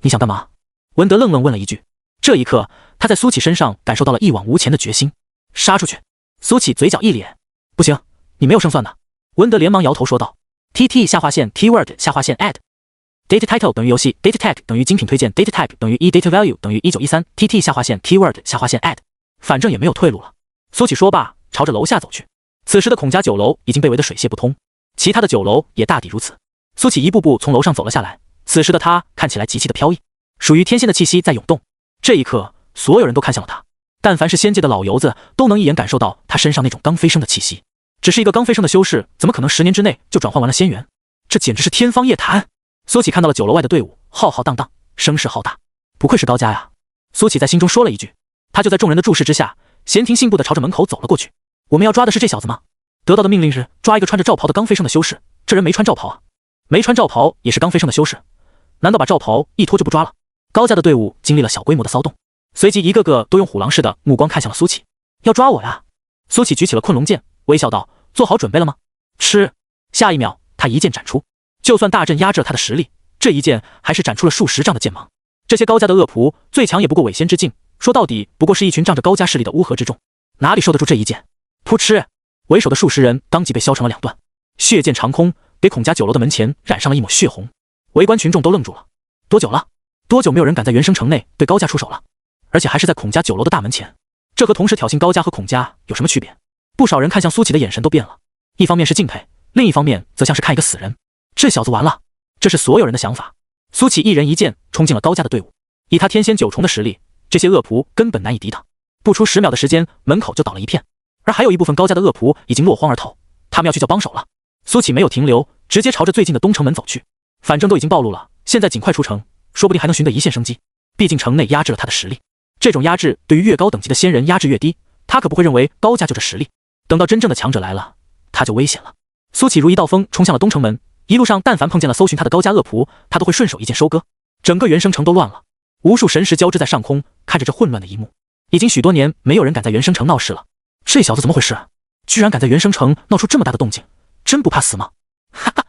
你想干嘛？文德愣愣问了一句。这一刻，他在苏启身上感受到了一往无前的决心。杀出去！苏启嘴角一咧，不行，你没有胜算的。文德连忙摇头说道。TT 下划线 keyword 下划线 add data title 等于游戏 data tag 等于精品推荐 data type 等于data value 等于1913 TT 下划线 keyword 下划线 add， 反正也没有退路了。苏启说罢，朝着楼下走去。此时的孔家酒楼已经被围得水泄不通，其他的酒楼也大抵如此。苏启一步步从楼上走了下来，此时的他看起来极其的飘逸，属于天仙的气息在涌动。这一刻，所有人都看向了他，但凡是仙界的老油子都能一眼感受到他身上那种刚飞升的气息。只是一个刚飞升的修士，怎么可能10年之内就转换完了仙元？这简直是天方夜谭。苏启看到了酒楼外的队伍，浩浩荡荡，声势浩大，不愧是高家呀。苏启在心中说了一句，他就在众人的注视之下，闲庭信步地朝着门口走了过去。我们要抓的是这小子吗？得到的命令是抓一个穿着罩袍的刚飞升的修士，这人没穿罩袍啊，没穿罩袍也是刚飞升的修士，难道把罩袍一脱就不抓了？高家的队伍经历了小规模的骚动，随即一个个都用虎狼似的目光看向了苏启。要抓我呀？苏启举起了困龙剑，微笑道：做好准备了吗？吃！下一秒，他一剑斩出。就算大阵压制了他的实力，这一剑还是斩出了数十丈的剑芒。这些高家的恶仆，最强也不过伪仙之境，说到底不过是一群仗着高家势力的乌合之众，哪里受得住这一剑？噗嗤！为首的数十人当即被削成了两段，血溅长空，给孔家酒楼的门前染上了一抹血红。围观群众都愣住了。多久了？多久没有人敢在原生城内对高家出手了？而且还是在孔家酒楼的大门前，这和同时挑衅高家和孔家有什么区别？不少人看向苏启的眼神都变了，一方面是敬佩，另一方面则像是看一个死人。这小子完了，这是所有人的想法。苏启一人一剑冲进了高家的队伍，以他天仙9重的实力，这些恶仆根本难以抵挡。不出10秒的时间，门口就倒了一片，而还有一部分高家的恶仆已经落荒而逃，他们要去叫帮手了。苏启没有停留，直接朝着最近的东城门走去。反正都已经暴露了，现在尽快出城，说不定还能寻得一线生机。毕竟城内压制了他的实力，这种压制对于越高等级的仙人压制越低，他可不会认为高家就这实力。等到真正的强者来了，他就危险了。苏启如一道风冲向了东城门，一路上但凡碰见了搜寻他的高家恶仆，他都会顺手一剑收割。整个原生城都乱了，无数神识交织在上空，看着这混乱的一幕。已经许多年没有人敢在原生城闹事了，这小子怎么回事？居然敢在原生城闹出这么大的动静，真不怕死吗？哈哈，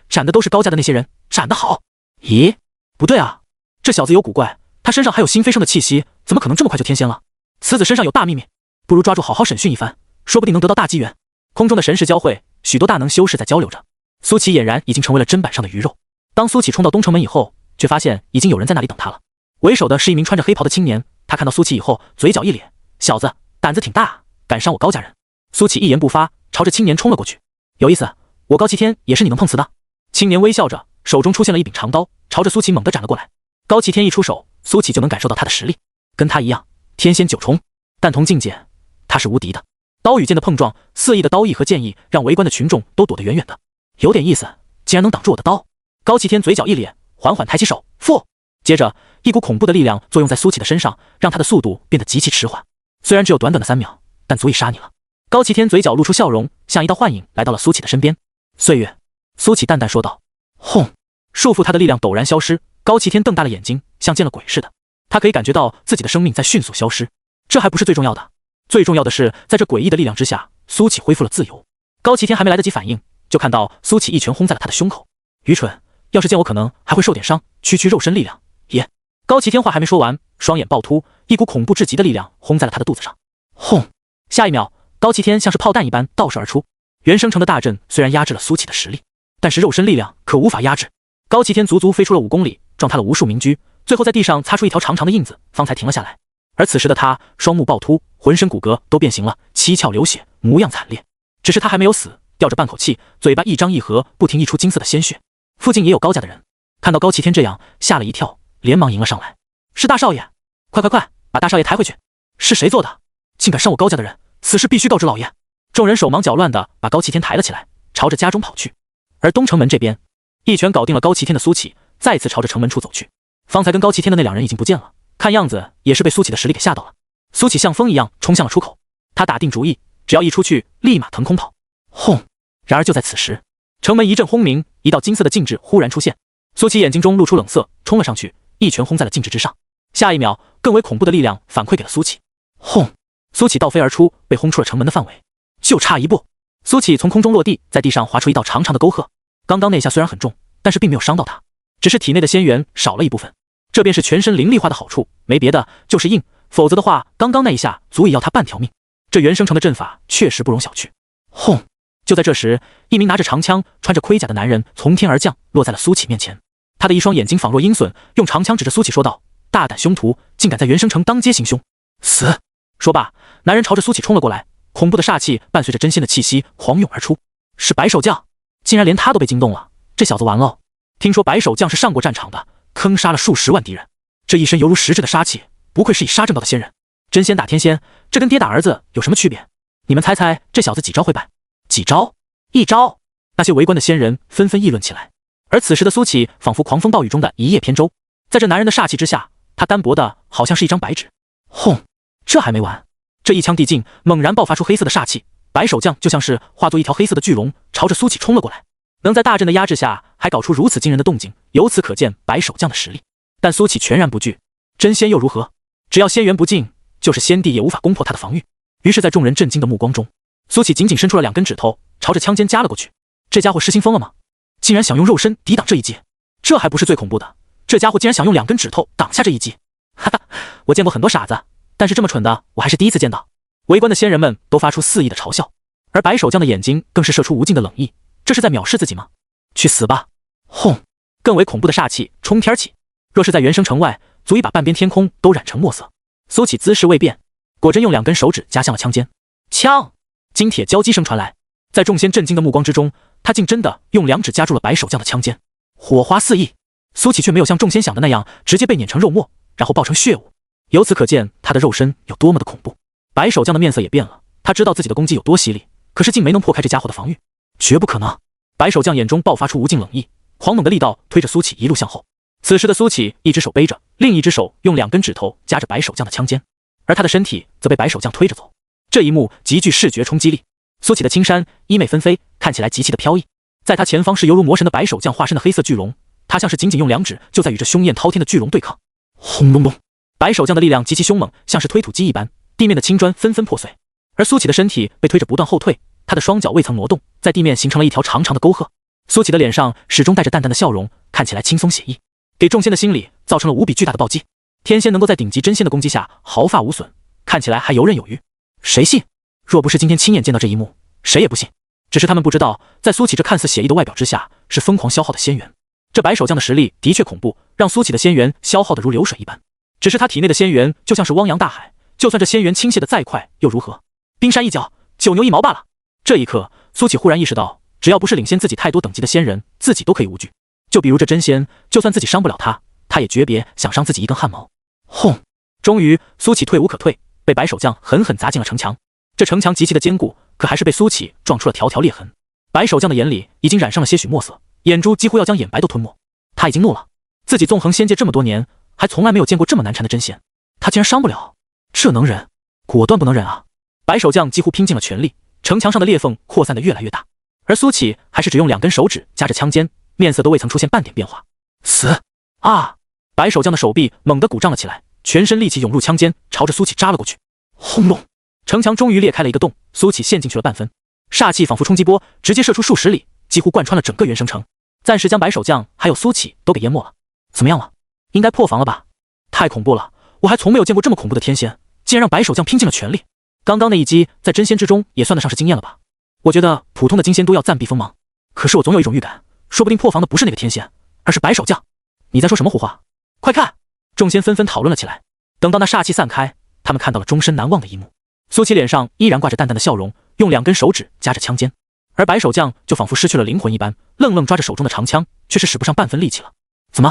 斩的都是高家的那些人，斩得好。咦，不对啊，这小子有古怪，他身上还有新飞升的气息，怎么可能这么快就天仙了？此子身上有大秘密，不如抓住好好审讯一番，说不定能得到大机缘。空中的神识交汇，许多大能修士在交流着。苏启俨然已经成为了砧板上的鱼肉。当苏启冲到东城门以后，却发现已经有人在那里等他了。为首的是一名穿着黑袍的青年，他看到苏启以后，嘴角一咧：“小子，胆子挺大，敢伤我高家人。”苏启一言不发，朝着青年冲了过去。有意思，我高齐天也是你能碰瓷的。青年微笑着，手中出现了一柄长刀，朝着苏启猛地斩了过来。高齐天一出手，苏启就能感受到他的实力，跟他一样，天仙9重，但同境界，他是无敌的。刀与剑的碰撞，肆意的刀意和剑意，让围观的群众都躲得远远的。有点意思，竟然能挡住我的刀。高齐天嘴角一咧，缓缓抬起手，复。接着，一股恐怖的力量作用在苏启的身上，让他的速度变得极其迟缓。虽然只有短短的3秒，但足以杀你了。高齐天嘴角露出笑容，像一道幻影来到了苏启的身边。岁月，苏启淡淡说道。轰！束缚他的力量陡然消失。高齐天瞪大了眼睛，像见了鬼似的。他可以感觉到自己的生命在迅速消失。这还不是最重要的，最重要的是，在这诡异的力量之下，苏启恢复了自由。高齐天还没来得及反应，就看到苏启一拳轰在了他的胸口。愚蠢，要是见我可能还会受点伤，区区肉身力量。耶！高齐天话还没说完，双眼暴突，一股恐怖至极的力量轰在了他的肚子上。轰！下一秒，高齐天像是炮弹一般倒射而出。原生城的大阵虽然压制了苏启的实力，但是肉身力量可无法压制。高齐天足足飞出了5公里，撞塌了无数民居，最后在地上擦出一条长长的印子，方才停了下来。而此时的他，双目暴突，浑身骨骼都变形了，七窍流血，模样惨烈。只是他还没有死，吊着半口气，嘴巴一张一合，不停溢出金色的鲜血。附近也有高家的人，看到高齐天这样，吓了一跳，连忙迎了上来。是大少爷，快，把大少爷抬回去！是谁做的？竟敢伤我高家的人，此事必须告知老爷！众人手忙脚乱的把高齐天抬了起来，朝着家中跑去。而东城门这边，一拳搞定了高齐天的苏启，再次朝着城门处走去。方才跟高齐天的那2人已经不见了，看样子也是被苏启的实力给吓到了。苏启像风一样冲向了出口，他打定主意，只要一出去，立马腾空跑。轰！然而就在此时，城门一阵轰鸣，一道金色的禁制忽然出现。苏启眼睛中露出冷色，冲了上去，一拳轰在了禁制之上。下一秒，更为恐怖的力量反馈给了苏启。轰！苏启倒飞而出，被轰出了城门的范围。就差一步，苏启从空中落地，在地上划出一道长长的沟壑。刚刚那下虽然很重，但是并没有伤到他，只是体内的仙元少了一部分。这便是全身灵力化的好处，没别的，就是硬。否则的话，刚刚那一下足以要他半条命。这原生城的阵法确实不容小觑。轰！就在这时，一名拿着长枪、穿着盔甲的男人从天而降，落在了苏启面前。他的一双眼睛仿若鹰隼，用长枪指着苏启说道：“大胆凶徒，竟敢在原生城当街行凶！死！”说罢，男人朝着苏启冲了过来，恐怖的煞气伴随着真仙的气息狂涌而出。是白手将，竟然连他都被惊动了，这小子完喽！听说白手将是上过战场的，坑杀了数十万敌人，这一身犹如实质的杀气，不愧是以杀正道的仙人。真仙打天仙，这跟爹打儿子有什么区别？你们猜猜这小子几招会败？几招？1招！那些围观的仙人纷纷议论起来。而此时的苏启仿佛狂风暴雨中的一叶扁舟，在这男人的煞气之下，他单薄的好像是一张白纸。轰！这还没完，这一枪地尽，猛然爆发出黑色的煞气，白手将就像是化作一条黑色的巨龙，朝着苏启冲了过来。能在大阵的压制下还搞出如此惊人的动静，由此可见白手将的实力。但苏启全然不惧，真仙又如何？只要仙元不尽，就是先帝也无法攻破他的防御。于是，在众人震惊的目光中，苏启紧紧伸出了2根指头，朝着枪尖夹了过去。这家伙失心疯了吗？竟然想用肉身抵挡这一击！这还不是最恐怖的，这家伙竟然想用2根指头挡下这一击！哈哈，我见过很多傻子，但是这么蠢的我还是第一次见到。围观的仙人们都发出肆意的嘲笑，而白手将的眼睛更是射出无尽的冷意。这是在藐视自己吗？去死吧！轰！更为恐怖的煞气冲天起，若是在原生城外，足以把半边天空都染成墨色。苏启姿势未变，果真用2根手指夹向了枪尖。枪！金铁交击声传来，在众仙震惊的目光之中，他竟真的用两指夹住了白手将的枪尖，火花四溢。苏乞却没有像众仙想的那样直接被碾成肉末，然后爆成血雾。由此可见他的肉身有多么的恐怖。白手将的面色也变了，他知道自己的攻击有多犀利，可是竟没能破开这家伙的防御，绝不可能。白手将眼中爆发出无尽冷意，狂猛的力道推着苏乞一路向后。此时的苏乞一只手背着，另一只手用2根指头夹着白手将的枪尖，而他的身体则被白手将推着走。这一幕极具视觉冲击力。苏乞的青衫衣袂纷飞，看起来极其的飘逸。在他前方是犹如魔神的白手将化身的黑色巨龙，他像是仅仅用2指就在与这凶焰滔天的巨龙对抗。轰隆隆，白手将的力量极其凶猛，像是推土机一般，地面的青砖纷纷破碎。而苏乞的身体被推着不断后退，他的双脚未曾挪动，在地面形成了一条长长的沟壑。苏乞的脸上始终带着淡淡的笑容，看起来轻松写意，给众仙的心理造成了无比巨大的暴击。天仙能够在顶级真仙的攻击下毫发无损，看起来还游刃有余，谁信？若不是今天亲眼见到这一幕，谁也不信。只是他们不知道，在苏乞这看似写意的外表之下，是疯狂消耗的仙元。这白手将的实力的确恐怖，让苏乞的仙元消耗的如流水一般。只是他体内的仙元就像是汪洋大海，就算这仙元倾泻的再快又如何？冰山一角，九牛一毛罢了。这一刻，苏乞忽然意识到，只要不是领先自己太多等级的仙人，自己都可以无惧。就比如这真仙，就算自己伤不了他，他也绝别想伤自己一根汗毛。轰！终于，苏乞退无可退，被白手将狠狠砸进了城墙。这城墙极其的坚固，可还是被苏乞撞出了条条裂痕。白手将的眼里已经染上了些许墨色，眼珠几乎要将眼白都吞没。他已经怒了，自己纵横仙界这么多年，还从来没有见过这么难缠的真仙，他竟然伤不了，这能忍？果断不能忍啊！白手将几乎拼尽了全力，城墙上的裂缝扩散得越来越大，而苏乞还是只用2根手指夹着枪尖，面色都未曾出现半点变化。死啊！白手将的手臂猛地鼓胀了起来，全身力气涌入枪尖，朝着苏乞扎了过去。轰隆！城墙终于裂开了一个洞，苏乞陷进去了半分，煞气仿佛冲击波，直接射出数十里，几乎贯穿了整个原生城，暂时将白手将还有苏乞都给淹没了。怎么样了？应该破防了吧？太恐怖了，我还从没有见过这么恐怖的天仙，竟然让白手将拼尽了全力。刚刚那一击在真仙之中也算得上是惊艳了吧？我觉得普通的金仙都要暂避锋芒，可是我总有一种预感，说不定破防的不是那个天仙，而是白手将。你在说什么胡话？快看！众仙纷纷讨论了起来。等到那煞气散开，他们看到了终身难忘的一幕。苏乞脸上依然挂着淡淡的笑容，用2根手指夹着枪尖，而白手将就仿佛失去了灵魂一般，愣愣抓着手中的长枪，却是使不上半分力气了。怎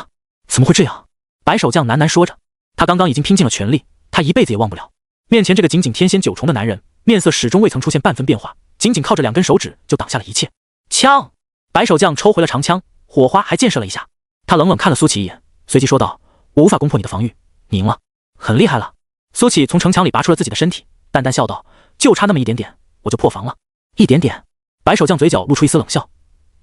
么会这样？白手将喃喃说着，他刚刚已经拼尽了全力，他一辈子也忘不了面前这个仅仅天仙9重的男人，面色始终未曾出现半分变化，仅仅靠着2根手指就挡下了一切。枪！白手将抽回了长枪，火花还溅射了一下。他冷冷看了苏乞一眼，随即说道：“我无法攻破你的防御，你赢了，很厉害了。”苏乞从城墙里拔出了自己的身体，淡淡笑道：“就差那么一点点，我就破防了。一点点。”白手将嘴角露出一丝冷笑：“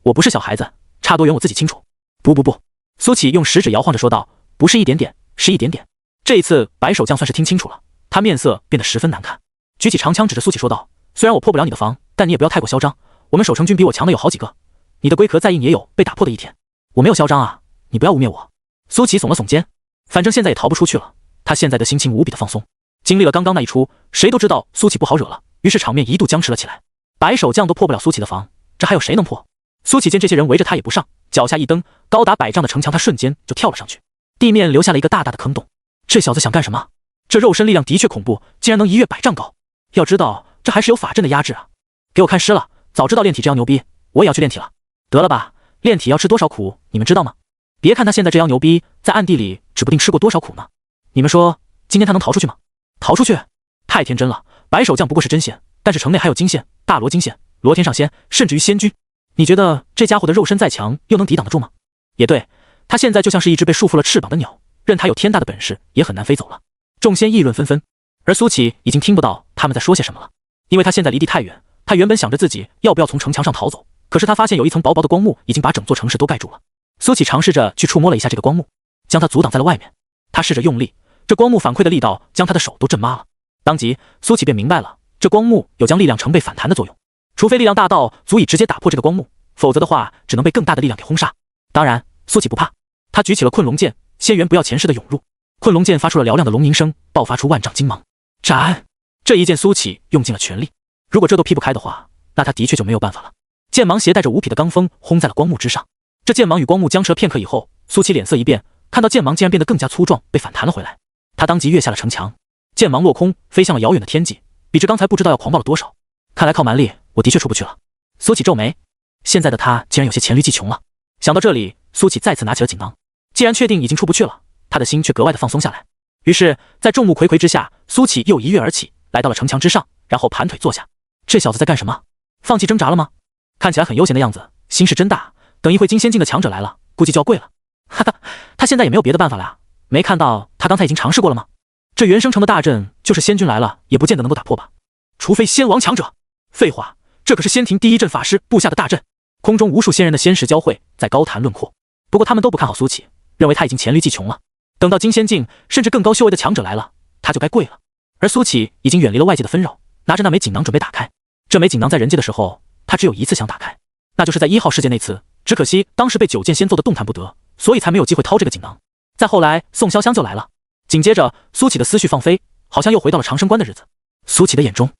我不是小孩子，差多远我自己清楚。”不。苏乞用食指摇晃着说道：“不是一点点，是一点点。”这一次，白手将算是听清楚了，他面色变得十分难看，举起长枪指着苏乞说道：“虽然我破不了你的防，但你也不要太过嚣张。我们守城军比我强的有好几个，你的龟壳再硬也有被打破的一天。我没有嚣张啊，你不要污蔑我。”苏乞耸了耸肩，反正现在也逃不出去了，他现在的心情无比的放松。经历了刚刚那一出，谁都知道苏乞不好惹了，于是场面一度僵持了起来。白手将都破不了苏乞的防，这还有谁能破？苏乞见这些人围着他也不上，脚下一蹬，高达100丈的城墙他瞬间就跳了上去，地面留下了一个大大的坑洞。这小子想干什么？这肉身力量的确恐怖，竟然能一跃100丈高。要知道这还是有法阵的压制啊！给我看湿了，早知道炼体这妖牛逼，我也要去炼体了。得了吧，炼体要吃多少苦，你们知道吗？别看他现在这妖牛逼，在暗地里指不定吃过多少苦呢。你们说今天他能逃出去吗？逃出去？太天真了。白手将不过是真仙，但是城内还有金仙、大罗金仙、罗天上仙，甚至于仙君。你觉得这家伙的肉身再强，又能抵挡得住吗？也对，他现在就像是一只被束缚了翅膀的鸟，任他有天大的本事，也很难飞走了。众仙议论纷纷，而苏乞已经听不到他们在说些什么了，因为他现在离地太远。他原本想着自己要不要从城墙上逃走，可是他发现有一层薄薄的光幕已经把整座城市都盖住了。苏乞尝试着去触摸了一下这个光幕，将它阻挡在了外面。他试着用力，这光幕反馈的力道将他的手都震麻了。当即，苏乞便明白了，这光幕有将力量成倍反弹的作用。除非力量大到足以直接打破这个光幕，否则的话只能被更大的力量给轰杀。当然，苏乞不怕，他举起了困龙剑，仙元不要前世的涌入，困龙剑发出了嘹亮的龙鸣声，爆发出万丈金芒。斩！这一剑苏乞用尽了全力，如果这都劈不开的话，那他的确就没有办法了。剑芒携带着无匹的罡风轰在了光幕之上，这剑芒与光幕僵持了片刻以后，苏乞脸色一变，看到剑芒竟然变得更加粗壮，被反弹了回来。他当即跃下了城墙，剑芒落空，飞向了遥远的天际，比这刚才不知道要狂暴了多少。看来靠蛮力，我的确出不去了。苏启皱眉，现在的他竟然有些黔驴技穷了。想到这里，苏启再次拿起了锦囊。既然确定已经出不去了，他的心却格外的放松下来。于是，在众目睽睽之下，苏启又一跃而起，来到了城墙之上，然后盘腿坐下。这小子在干什么？放弃挣扎了吗？看起来很悠闲的样子，心是真大。等一会金仙境的强者来了，估计就要跪了。哈哈，他现在也没有别的办法了呀。没看到他刚才已经尝试过了吗？这原生城的大阵，就是仙君来了也不见得能够打破吧？除非仙王强者。废话，这可是仙庭第一阵法师布下的大阵，空中无数仙人的仙识交汇，在高谈论阔。不过他们都不看好苏启，认为他已经黔驴技穷了。等到金仙境甚至更高修为的强者来了，他就该跪了。而苏启已经远离了外界的纷扰，拿着那枚锦囊准备打开。这枚锦囊在人界的时候，他只有一次想打开，那就是在1号世界那次。只可惜当时被9剑仙揍得动弹不得，所以才没有机会掏这个锦囊。再后来，宋潇湘就来了。紧接着，苏启的思绪放飞，好像又回到了长生关的日子。苏启的眼中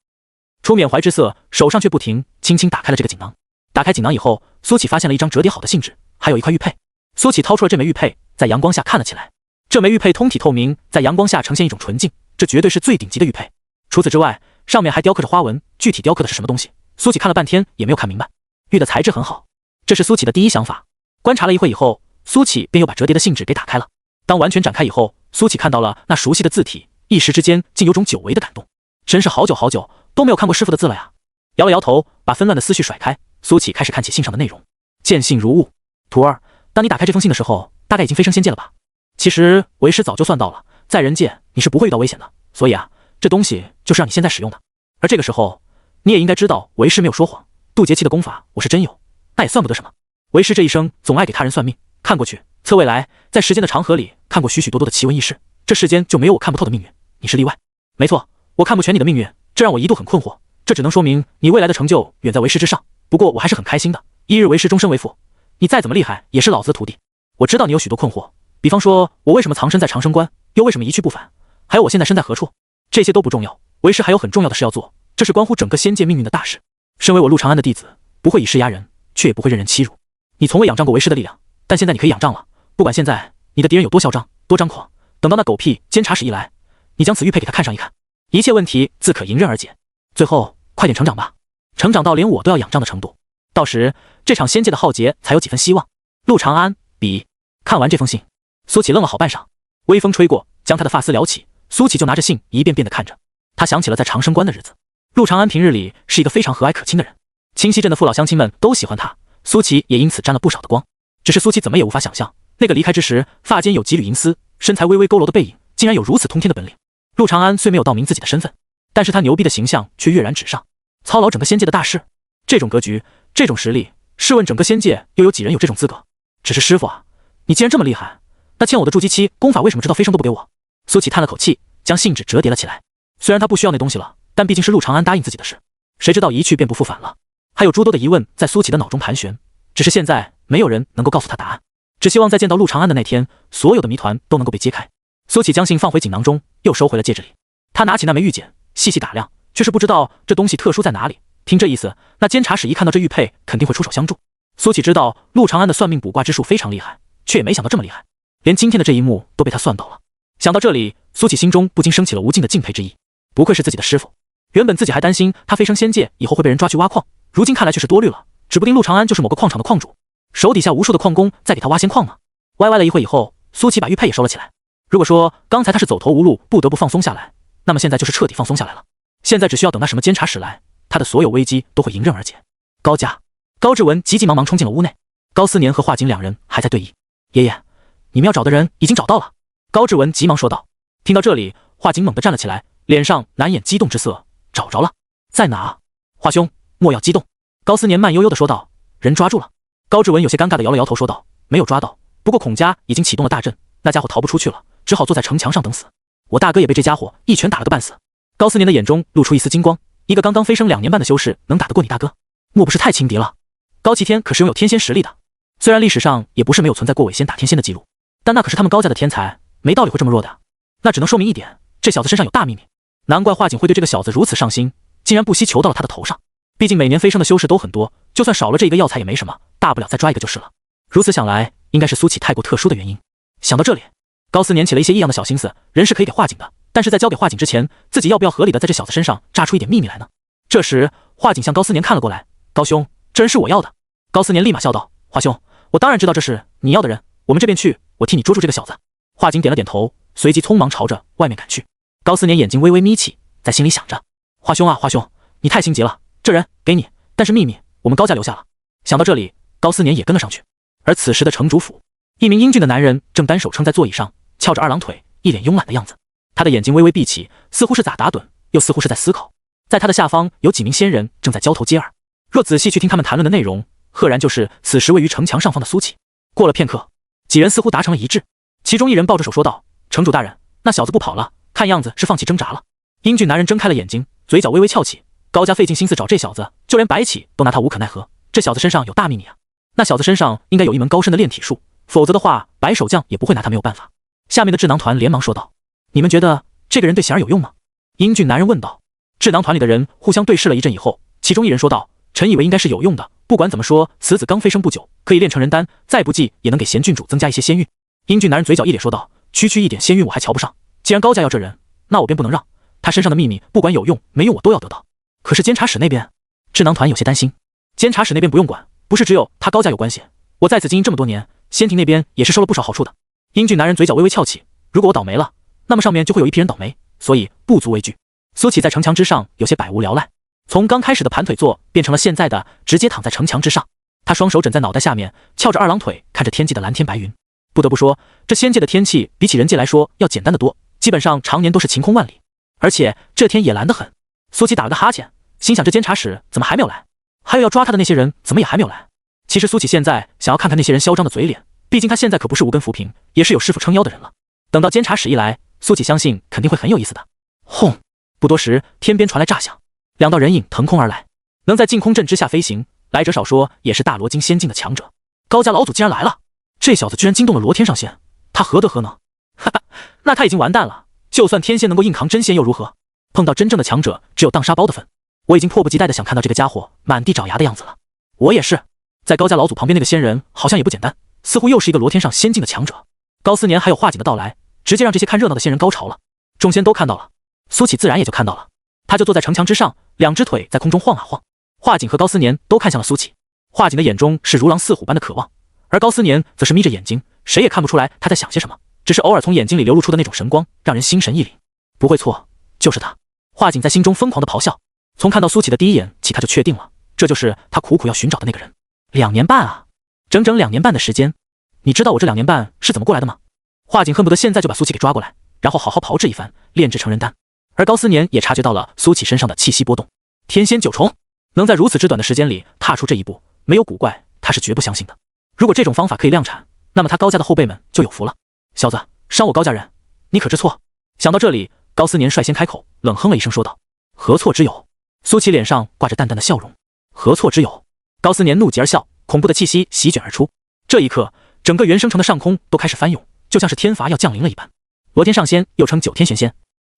出缅怀之色，手上却不停，轻轻打开了这个锦囊。打开锦囊以后，苏启发现了一张折叠好的信纸，还有一块玉佩。苏启掏出了这枚玉佩，在阳光下看了起来。这枚玉佩通体透明，在阳光下呈现一种纯净，这绝对是最顶级的玉佩。除此之外，上面还雕刻着花纹，具体雕刻的是什么东西，苏启看了半天也没有看明白。玉的材质很好，这是苏启的第一想法。观察了一会以后，苏启便又把折叠的信纸给打开了。当完全展开以后，苏启看到了那熟悉的字体，一时之间竟有种久违的感动。真是好久好久都没有看过师傅的字了呀！摇了摇头，把纷乱的思绪甩开，苏启开始看起信上的内容。见信如晤，徒儿，当你打开这封信的时候，大概已经飞升仙界了吧？其实为师早就算到了，在人界你是不会遇到危险的，所以啊，这东西就是让你现在使用的。而这个时候，你也应该知道，为师没有说谎，渡劫期的功法我是真有，那也算不得什么。为师这一生总爱给他人算命，看过去，测未来，在时间的长河里看过许许多多的奇闻异事，这世间就没有我看不透的命运，你是例外。没错，我看不全你的命运，这让我一度很困惑，这只能说明你未来的成就远在为师之上。不过我还是很开心的，一日为师，终身为父，你再怎么厉害也是老子的徒弟。我知道你有许多困惑，比方说我为什么藏身在长生关，又为什么一去不返，还有我现在身在何处，这些都不重要，为师还有很重要的事要做，这是关乎整个仙界命运的大事。身为我陆长安的弟子，不会以势压人，却也不会任人欺辱。你从未仰仗过为师的力量，但现在你可以仰仗了。不管现在你的敌人有多嚣张，多张狂，等到那狗屁监察使一来，你将此玉佩给他看上一看，一切问题自可迎刃而解。最后快点成长吧，成长到连我都要仰仗的程度，到时这场仙界的浩劫才有几分希望。陆长安，比看完这封信，苏启愣了好半晌，微风吹过，将他的发丝撩起，苏启就拿着信一遍遍地看着。他想起了在长生关的日子，陆长安平日里是一个非常和蔼可亲的人，清溪镇的父老乡亲们都喜欢他，苏启也因此沾了不少的光。只是苏启怎么也无法想象，那个离开之时发间有几缕银丝，身材微微佝偻的背影，竟然有如此通天的本领。陆长安虽没有道明自己的身份，但是他牛逼的形象却跃然纸上，操劳整个仙界的大事。这种格局，这种实力，试问整个仙界又有几人有这种资格？只是师傅啊，你既然这么厉害，那欠我的筑基期功法为什么直到飞升都不给我？苏启叹了口气，将信纸折叠了起来。虽然他不需要那东西了，但毕竟是陆长安答应自己的事，谁知道一去便不复返了。还有诸多的疑问在苏启的脑中盘旋，只是现在没有人能够告诉他答案，只希望在见到陆长安的那天，所有的谜团都能够被揭开。苏启将信放回锦囊中，又收回了戒指里。他拿起那枚玉简，细细打量，却是不知道这东西特殊在哪里。听这意思，那监察使一看到这玉佩，肯定会出手相助。苏启知道陆长安的算命卜卦之术非常厉害，却也没想到这么厉害，连今天的这一幕都被他算到了。想到这里，苏启心中不禁升起了无尽的敬佩之意。不愧是自己的师傅，原本自己还担心他飞升仙界以后会被人抓去挖矿，如今看来却是多虑了，指不定陆长安就是某个矿场的矿主，手底下无数的矿工在给他挖仙矿呢。歪歪了一会以后，苏启把玉佩也收了起来。如果说刚才他是走投无路，不得不放松下来，那么现在就是彻底放松下来了。现在只需要等那什么监察使来，他的所有危机都会迎刃而解。高家，高志文急急忙忙冲进了屋内，高思年和华景两人还在对弈。爷爷，你们要找的人已经找到了。高志文急忙说道。听到这里，华景猛地站了起来，脸上难掩激动之色。找着了？在哪？华兄，莫要激动。高思年慢悠悠地说道。人抓住了。高志文有些尴尬地摇了摇头说道。没有抓到，不过孔家已经启动了大阵，那家伙逃不出去了，只好坐在城墙上等死。我大哥也被这家伙一拳打了个半死。高思年的眼中露出一丝金光，一个刚刚飞升2年半的修士能打得过你大哥，莫不是太轻敌了？高齐天可是拥有天仙实力的，虽然历史上也不是没有存在过伪仙打天仙的记录，但那可是他们高家的天才，没道理会这么弱的。那只能说明一点，这小子身上有大秘密。难怪华景会对这个小子如此上心，竟然不惜求到了他的头上。毕竟每年飞升的修士都很多，就算少了这一个药材也没什么，大不了再抓一个就是了。如此想来，应该是苏启太过特殊的原因。想到这里，高思年起了一些异样的小心思，人是可以给华景的，但是在交给华景之前，自己要不要合理的在这小子身上榨出一点秘密来呢？这时，华景向高思年看了过来。高兄，这人是我要的。高思年立马笑道：华兄，我当然知道这是你要的人，我们这边去，我替你捉住这个小子。华景点了点头，随即匆忙朝着外面赶去。高思年眼睛微微眯起，在心里想着：华兄啊，华兄，你太心急了，这人给你，但是秘密我们高家留下了。想到这里，高思年也跟了上去。而此时的城主府，一名英俊的男人正单手撑在座椅上，翘着二郎腿，一脸慵懒的样子。他的眼睛微微闭起，似乎是在打盹，又似乎是在思考。在他的下方有几名仙人正在交头接耳，若仔细去听他们谈论的内容，赫然就是此时位于城墙上方的苏启。过了片刻，几人似乎达成了一致，其中一人抱着手说道：城主大人，那小子不跑了，看样子是放弃挣扎了。英俊男人睁开了眼睛，嘴角微微翘起。高家费尽心思找这小子，就连白起都拿他无可奈何。这小子身上有大秘密啊！那小子身上应该有一门高深的炼体术，否则的话，白手将也不会拿他没有办法。下面的智囊团连忙说道：你们觉得这个人对贤儿有用吗？英俊男人问道。智囊团里的人互相对视了一阵以后，其中一人说道：臣以为应该是有用的，不管怎么说，此子刚飞升不久，可以炼成人丹，再不济也能给贤郡主增加一些仙运。英俊男人嘴角一咧说道：区区一点仙运我还瞧不上，既然高家要这人，那我便不能让。他身上的秘密不管有用没用我都要得到。可是监察使那边，智囊团有些担心。监察使那边不用管，不是只有他高家有关系，我在此经营这么多年，仙庭那边也是收了不少好处的。英俊男人嘴角微微翘起，如果我倒霉了，那么上面就会有一批人倒霉，所以不足畏惧。苏启在城墙之上有些百无聊赖，从刚开始的盘腿坐变成了现在的直接躺在城墙之上。他双手枕在脑袋下面，翘着二郎腿，看着天际的蓝天白云。不得不说，这仙界的天气比起人界来说要简单得多，基本上常年都是晴空万里，而且这天也蓝得很。苏启打了个哈欠，心想这监察使怎么还没有来？还有要抓他的那些人怎么也还没有来？其实苏启现在想要看看那些人嚣张的嘴脸，毕竟他现在可不是无根浮萍，也是有师傅撑腰的人了。等到监察使一来，苏启相信肯定会很有意思的。轰！不多时，天边传来炸响，两道人影腾空而来，能在净空阵之下飞行，来者少说也是大罗京仙境的强者。高家老祖竟然来了！这小子居然惊动了罗天上仙，他何德何能？哈哈，那他已经完蛋了。就算天仙能够硬扛真仙又如何？碰到真正的强者，只有当沙包的份。我已经迫不及待的想看到这个家伙满地找牙的样子了。我也是。在高家老祖旁边那个仙人好像也不简单，似乎又是一个罗天上仙境的强者。高思年还有华景的到来，直接让这些看热闹的仙人高潮了。众仙都看到了，苏启自然也就看到了。他就坐在城墙之上，两只腿在空中晃啊晃。华景和高思年都看向了苏启，华景的眼中是如狼似虎般的渴望，而高思年则是眯着眼睛，谁也看不出来他在想些什么，只是偶尔从眼睛里流露出的那种神光，让人心神一凛。不会错，就是他。华景在心中疯狂的咆哮，从看到苏启的第一眼起，他就确定了，这就是他苦苦要寻找的那个人。2年半啊，整整2年半的时间。你知道我这2年半是怎么过来的吗？华景恨不得现在就把苏启给抓过来，然后好好炮制一番，炼制成人丹。而高思年也察觉到了苏启身上的气息波动。天仙9重，能在如此之短的时间里踏出这一步，没有古怪，他是绝不相信的。如果这种方法可以量产，那么他高家的后辈们就有福了。小子，伤我高家人，你可知错？想到这里，高思年率先开口，冷哼了一声说道：何错之有？苏启脸上挂着淡淡的笑容。何错之有？高思年怒极而笑，恐怖的气息席卷而出。这一刻，整个元生城的上空都开始翻涌，就像是天罚要降临了一般。罗天上仙又称9天玄仙，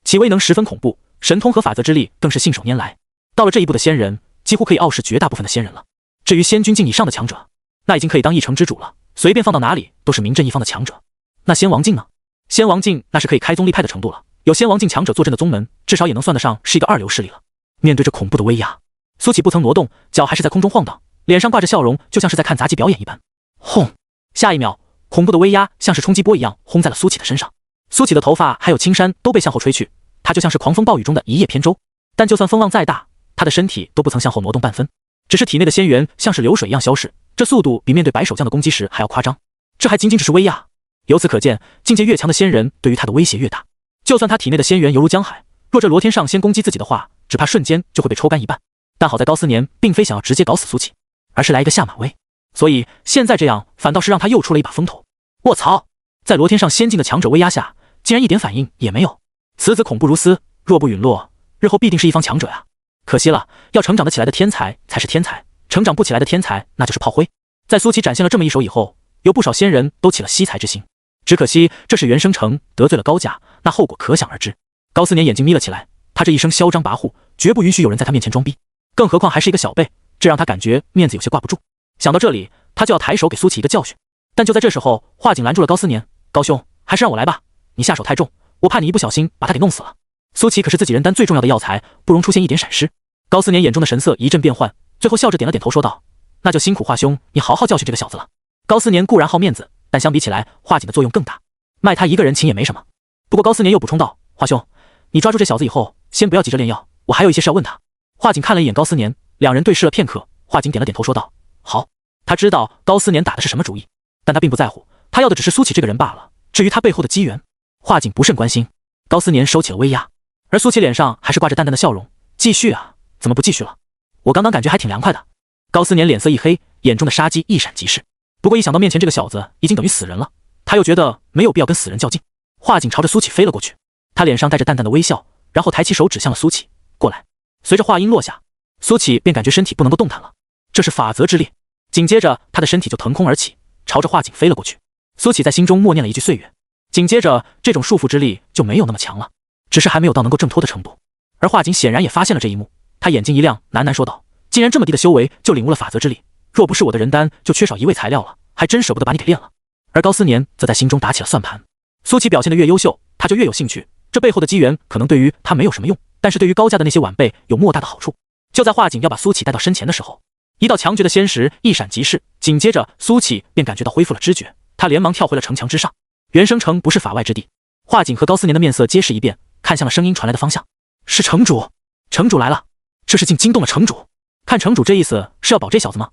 其威能十分恐怖，神通和法则之力更是信手拈来。到了这一步的仙人，几乎可以傲视绝大部分的仙人了。至于仙君境以上的强者，那已经可以当一城之主了，随便放到哪里都是名震一方的强者。那仙王境呢？仙王境那是可以开宗立派的程度了，有仙王境强者坐镇的宗门，至少也能算得上是一个二流势力了。面对这恐怖的威压，苏启不曾挪动，脚还是在空中晃荡，脸上挂着笑容，就像是在看杂技表演一般。轰！下一秒，恐怖的威压像是冲击波一样轰在了苏启的身上。苏启的头发还有青衫都被向后吹去，他就像是狂风暴雨中的一叶扁舟。但就算风浪再大，他的身体都不曾向后挪动半分，只是体内的仙元像是流水一样消逝，这速度比面对白手将的攻击时还要夸张。这还仅仅只是威压，由此可见，境界越强的仙人对于他的威胁越大。就算他体内的仙元犹如江海，若这罗天上仙攻击自己的话，只怕瞬间就会被抽干一半。但好在高思年并非想要直接搞死苏启，而是来一个下马威，所以现在这样反倒是让他又出了一把风头。卧槽，在罗天上仙境的强者威压下，竟然一点反应也没有。此子恐怖如斯，若不陨落，日后必定是一方强者呀。可惜了，要成长得起来的天才才是天才，成长不起来的天才那就是炮灰。在苏启展现了这么一手以后，有不少仙人都起了惜才之心。只可惜这是元生城，得罪了高家，那后果可想而知。高思年眼睛眯了起来，他这一生嚣张跋扈，绝不允许有人在他面前装逼，更何况还是一个小辈，这让他感觉面子有些挂不住。想到这里，他就要抬手给苏启一个教训。但就在这时候，华景拦住了高思年：高兄，还是让我来吧，你下手太重，我怕你一不小心把他给弄死了。苏启可是自己人丹最重要的药材，不容出现一点闪失。高思年眼中的神色一阵变幻，最后笑着点了点头说道：那就辛苦华兄你好好教训这个小子了。高思年固然好面子，但相比起来，华锦的作用更大，卖他一个人情也没什么。不过高思年又补充道：“华兄，你抓住这小子以后，先不要急着炼药，我还有一些事要问他。”华锦看了一眼高思年，两人对视了片刻，华锦点了点头说道：“好。”他知道高思年打的是什么主意，但他并不在乎，他要的只是苏启这个人罢了。至于他背后的机缘，华锦不甚关心。高思年收起了威压，而苏启脸上还是挂着淡淡的笑容：“继续啊，怎么不继续了？我刚刚感觉还挺凉快的。”高思年脸色一黑，眼中的杀机一闪即逝。不过一想到面前这个小子已经等于死人了，他又觉得没有必要跟死人较劲。华锦朝着苏启飞了过去，他脸上带着淡淡的微笑，然后抬起手指向了苏启：“过来。”随着话音落下，苏启便感觉身体不能够动弹了，这是法则之力。紧接着他的身体就腾空而起，朝着华锦飞了过去。苏启在心中默念了一句岁月，紧接着这种束缚之力就没有那么强了，只是还没有到能够挣脱的程度。而华锦显然也发现了这一幕，他眼睛一亮，喃喃说道：“既然这么低的修为就领悟了法则之力，若不是我的人丹就缺少一味材料了，还真舍不得把你给炼了。”而高思年则在心中打起了算盘，苏启表现得越优秀，他就越有兴趣，这背后的机缘可能对于他没有什么用，但是对于高家的那些晚辈有莫大的好处。就在华锦要把苏启带到身前的时候，一道强绝的仙石一闪即逝，紧接着苏启便感觉到恢复了知觉，他连忙跳回了城墙之上。原生城不是法外之地，华锦和高思年的面色皆是一变，看向了声音传来的方向，是城主，城主来了，这事竟惊动了城主。看城主这意思是要保这小子吗？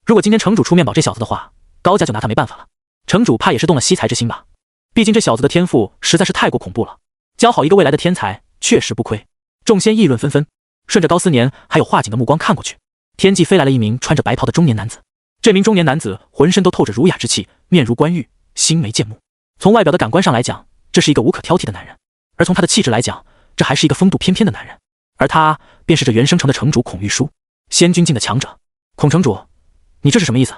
如果今天城主出面保这小子的话，高家就拿他没办法了。城主怕也是动了惜才之心吧，毕竟这小子的天赋实在是太过恐怖了，教好一个未来的天才确实不亏。众仙议论纷纷，顺着高思年还有华锦的目光看过去，天际飞来了一名穿着白袍的中年男子。这名中年男子浑身都透着儒雅之气，面如冠玉，星眉剑目。从外表的感官上来讲，这是一个无可挑剔的男人，而从他的气质来讲，这还是一个风度翩翩的男人。而他便是这原生城的城主孔玉书，仙君境的强者。孔城主，你这是什么意思？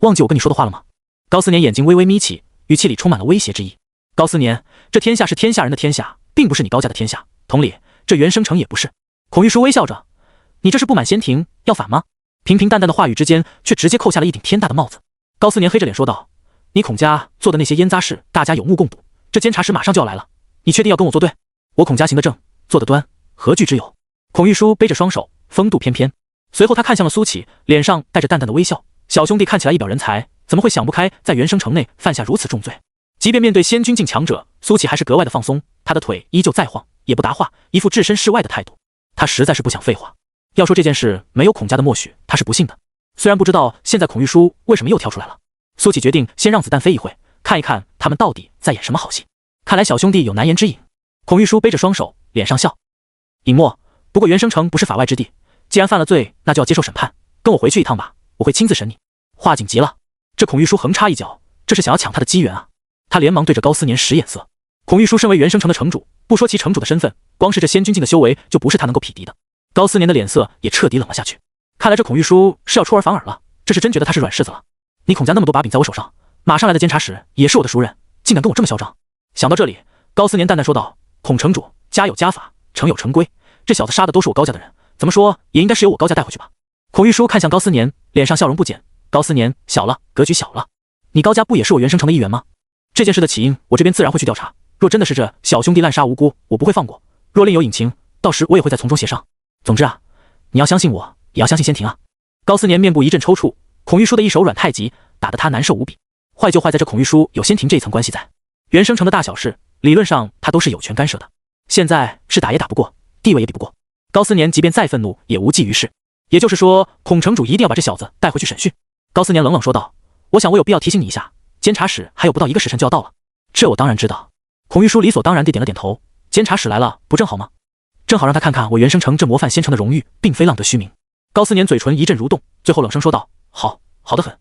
忘记我跟你说的话了吗？高思年眼睛微微眯起，语气里充满了威胁之意。高思年，这天下是天下人的天下，并不是你高家的天下，同理，这原生城也不是。孔玉书微笑着，你这是不满仙庭要反吗？平平淡淡的话语之间，却直接扣下了一顶天大的帽子。高思年黑着脸说道：“你孔家做的那些烟杂事，大家有目共睹。这监察使马上就要来了，你确定要跟我作对？我孔家行得正，坐得端，何惧之有？”孔玉书背着双手，风度翩翩。随后他看向了苏启，脸上带着淡淡的微笑：“小兄弟看起来一表人才，怎么会想不开在原生城内犯下如此重罪？”即便面对仙君境强者，苏启还是格外的放松，他的腿依旧在晃，也不答话，一副置身事外的态度。他实在是不想废话。要说这件事没有孔家的默许，他是不信的。虽然不知道现在孔玉书为什么又跳出来了，苏启决定先让子弹飞一会，看一看他们到底在演什么好戏。看来小兄弟有难言之隐。孔玉书背着双手，脸上笑：“隐墨，不过原生城不是法外之地，既然犯了罪，那就要接受审判。跟我回去一趟吧，我会亲自审你。”华锦急了，这孔玉书横插一脚，这是想要抢他的机缘啊！他连忙对着高思年使眼色。孔玉书身为原生城的城主，不说其城主的身份，光是这仙君境的修为就不是他能够匹敌的。高思年的脸色也彻底冷了下去，看来这孔玉书是要出尔反尔了，这是真觉得他是软柿子了。你孔家那么多把柄在我手上，马上来的监察使也是我的熟人，竟敢跟我这么嚣张。想到这里，高思年淡淡说道：“孔城主，家有家法，城有城规，这小子杀的都是我高家的人，怎么说也应该是由我高家带回去吧。”孔玉书看向高思年，脸上笑容不减。高思年，小了，格局小了。你高家不也是我原生城的一员吗？这件事的起因，我这边自然会去调查。若真的是这小兄弟滥杀无辜，我不会放过。若另有隐情，到时我也会再从中协商。总之啊，你要相信我，也要相信仙庭啊。高思年面部一阵抽搐，孔玉书的一手软太极打得他难受无比。坏就坏在这孔玉书有仙庭这一层关系在，原生城的大小事，理论上他都是有权干涉的。现在是打也打不过，地位也比不过。高思年即便再愤怒，也无济于事。也就是说，孔城主一定要把这小子带回去审讯。高思年冷冷说道：“我想我有必要提醒你一下，监察使还有不到1个时辰就要到了。”这我当然知道。孔玉书理所当然地点了点头。监察使来了，不正好吗？正好让他看看我原生城这模范仙城的荣誉，并非浪得虚名。高思年嘴唇一阵蠕动，最后冷声说道：“好，好得很。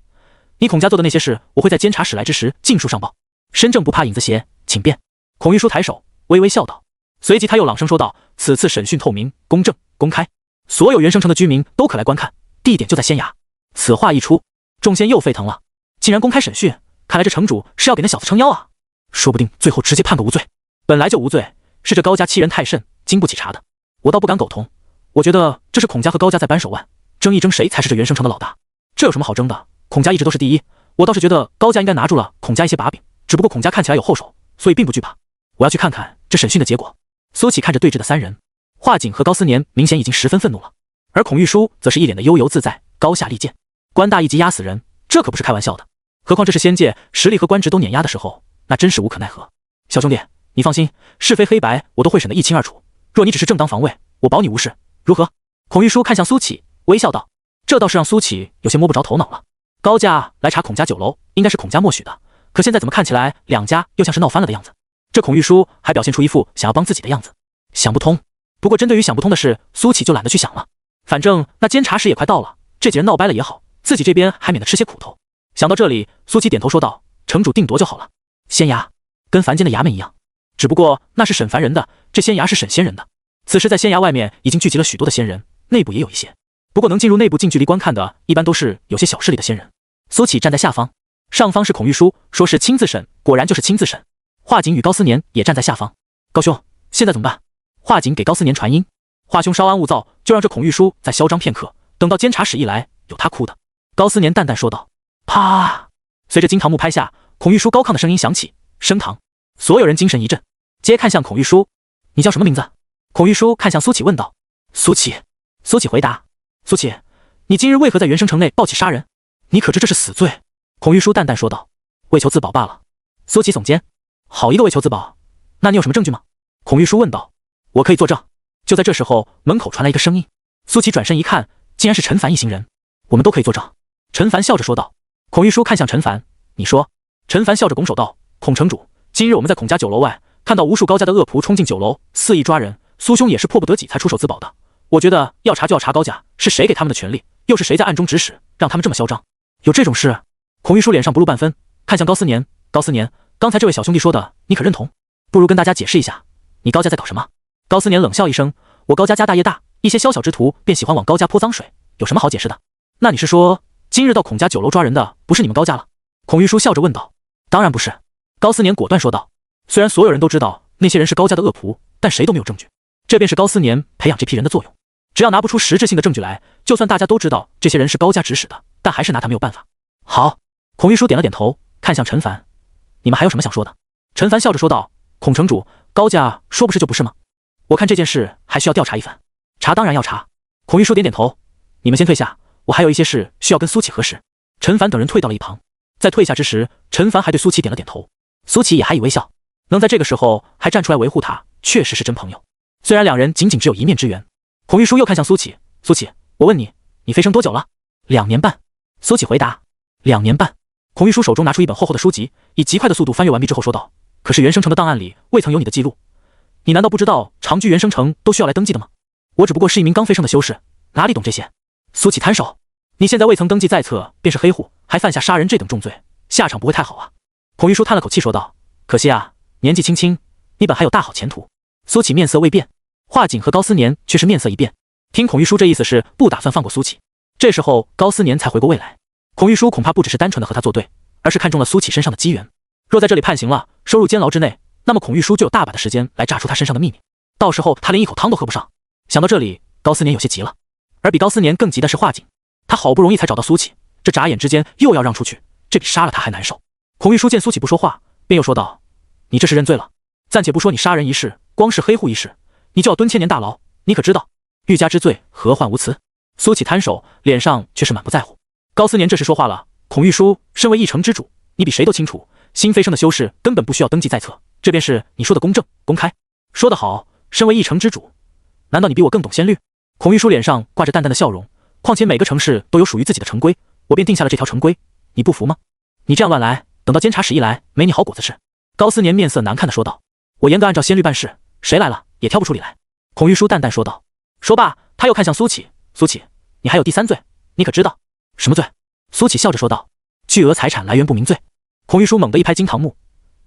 你孔家做的那些事，我会在监察使来之时尽数上报。身正不怕影子斜，请便。”孔玉书抬手微微笑道，随即他又朗声说道：“此次审讯透明、公正、公开，所有原生城的居民都可来观看，地点就在仙崖。”此话一出，众仙又沸腾了，竟然公开审讯，看来这城主是要给那小子撑腰啊！说不定最后直接判个无罪。本来就无罪，是这高家欺人太甚，经不起查的。我倒不敢苟同，我觉得这是孔家和高家在扳手腕，争一争谁才是这原生城的老大。这有什么好争的？孔家一直都是第一，我倒是觉得高家应该拿住了孔家一些把柄，只不过孔家看起来有后手，所以并不惧怕。我要去看看这审讯的结果。苏启看着对峙的三人，华锦和高思年明显已经十分愤怒了，而孔玉书则是一脸的悠游自在，高下立见。官大一级压死人，这可不是开玩笑的。何况这是仙界实力和官职都碾压的时候，那真是无可奈何。小兄弟，你放心，是非黑白我都会审得一清二楚。若你只是正当防卫，我保你无事，如何？孔玉书看向苏启，微笑道。这倒是让苏启有些摸不着头脑了。高家来查孔家酒楼，应该是孔家默许的，可现在怎么看起来两家又像是闹翻了的样子？这孔玉书还表现出一副想要帮自己的样子，想不通。不过针对于想不通的事，苏启就懒得去想了。反正那监察使也快到了，这几人闹掰了也好，自己这边还免得吃些苦头。想到这里，苏启点头说道：“城主定夺就好了。仙衙跟凡间的衙门一样，只不过那是审凡人的，这仙衙是审仙人的。此时在仙衙外面已经聚集了许多的仙人，内部也有一些，不过能进入内部近距离观看的，一般都是有些小势力的仙人。”苏启站在下方，上方是孔玉书，说是亲自审，果然就是亲自审。华景与高思年也站在下方。高兄，现在怎么办？华景给高思年传音，华兄稍安勿躁，就让这孔玉书再嚣张片刻，等到监察使一来，有他哭的。高思年淡淡说道。啪！随着金堂木拍下，孔玉书高亢的声音响起，升堂。所有人精神一振，皆看向孔玉书。你叫什么名字？孔玉书看向苏启问道。苏启。苏启回答。苏启，你今日为何在元生城内暴起杀人？你可知这是死罪？孔玉书淡淡说道。为求自保罢了。苏启耸肩。好一个为求自保，那你有什么证据吗？孔玉书问道。我可以作证。就在这时候，门口传来一个声音。苏启转身一看，竟然是陈凡一行人。我们都可以作证。陈凡笑着说道。孔玉书看向陈凡，你说。陈凡笑着拱手道，孔城主，今日我们在孔家酒楼外看到无数高家的恶仆冲进酒楼，肆意抓人，苏兄也是迫不得己才出手自保的。我觉得要查就要查高家，是谁给他们的权利，又是谁在暗中指使，让他们这么嚣张？有这种事？孔玉书脸上不露半分，看向高思年。高思年，刚才这位小兄弟说的，你可认同？不如跟大家解释一下，你高家在搞什么？高思年冷笑一声，我高家家大业大，一些宵小之徒便喜欢往高家泼脏水，有什么好解释的？那你是说，今日到孔家酒楼抓人的不是你们高家了？孔玉书笑着问道。当然不是。高思年果断说道。虽然所有人都知道那些人是高家的恶仆，但谁都没有证据。这便是高思年培养这批人的作用。只要拿不出实质性的证据来，就算大家都知道这些人是高家指使的，但还是拿他没有办法。好。孔玉书点了点头，看向陈凡，你们还有什么想说的？陈凡笑着说道。孔城主，高家说不是就不是吗？我看这件事还需要调查一番。查当然要查。孔玉书点点头。你们先退下，我还有一些事需要跟苏启核实。陈凡等人退到了一旁。在退下之时，陈凡还对苏启点了点头。苏启也还以微笑，能在这个时候还站出来维护他，确实是真朋友。虽然两人仅仅只有一面之缘。孔玉书又看向苏启，苏启，我问你，你飞升多久了？2年半。苏启回答。2年半。孔玉书手中拿出一本厚厚的书籍，以极快的速度翻阅完毕之后说道，可是元生城的档案里未曾有你的记录，你难道不知道长居元生城都需要来登记的吗？我只不过是一名刚飞升的修士，哪里懂这些？苏启摊手，你现在未曾登记在册，便是黑户，还犯下杀人这等重罪，下场不会太好啊。孔玉书叹了口气说道，可惜啊，年纪轻轻，你本还有大好前途。苏启面色未变，华景和高思年却是面色一变，听孔玉书这意思是不打算放过苏启。这时候高思年才回过味来，孔玉书恐怕不只是单纯的和他作对，而是看中了苏启身上的机缘。若在这里判刑了，收入监牢之内，那么孔玉书就有大把的时间来炸出他身上的秘密，到时候他连一口汤都喝不上。想到这里，高思年有些急了。而比高思年更急的是华景，他好不容易才找到苏启，这眨眼之间又要让出去，这比杀了他还难受。孔玉书见苏启不说话，便又说道，你这是认罪了。暂且不说你杀人一事，光是黑户一事，你就要蹲千年大牢，你可知道欲加之罪，何患无辞？苏启摊手，脸上却是满不在乎。高思年这时说话了，孔玉书，身为一城之主，你比谁都清楚，新飞升的修士根本不需要登记在册，这便是你说的公正公开。说得好，身为一城之主，难道你比我更懂仙律？孔玉书脸上挂着淡淡的笑容，况且每个城市都有属于自己的城规，我便定下了这条城规，你不服吗？你这样乱来，等到监察使一来，没你好果子吃。高思年面色难看的说道，我严格按照仙律办事，谁来了也挑不出理来。孔玉书淡淡说道。说罢，他又看向苏启，苏启，你还有第3罪，你可知道？什么罪？苏启笑着说道，巨额财产来源不明罪。孔玉书猛地一拍惊堂木，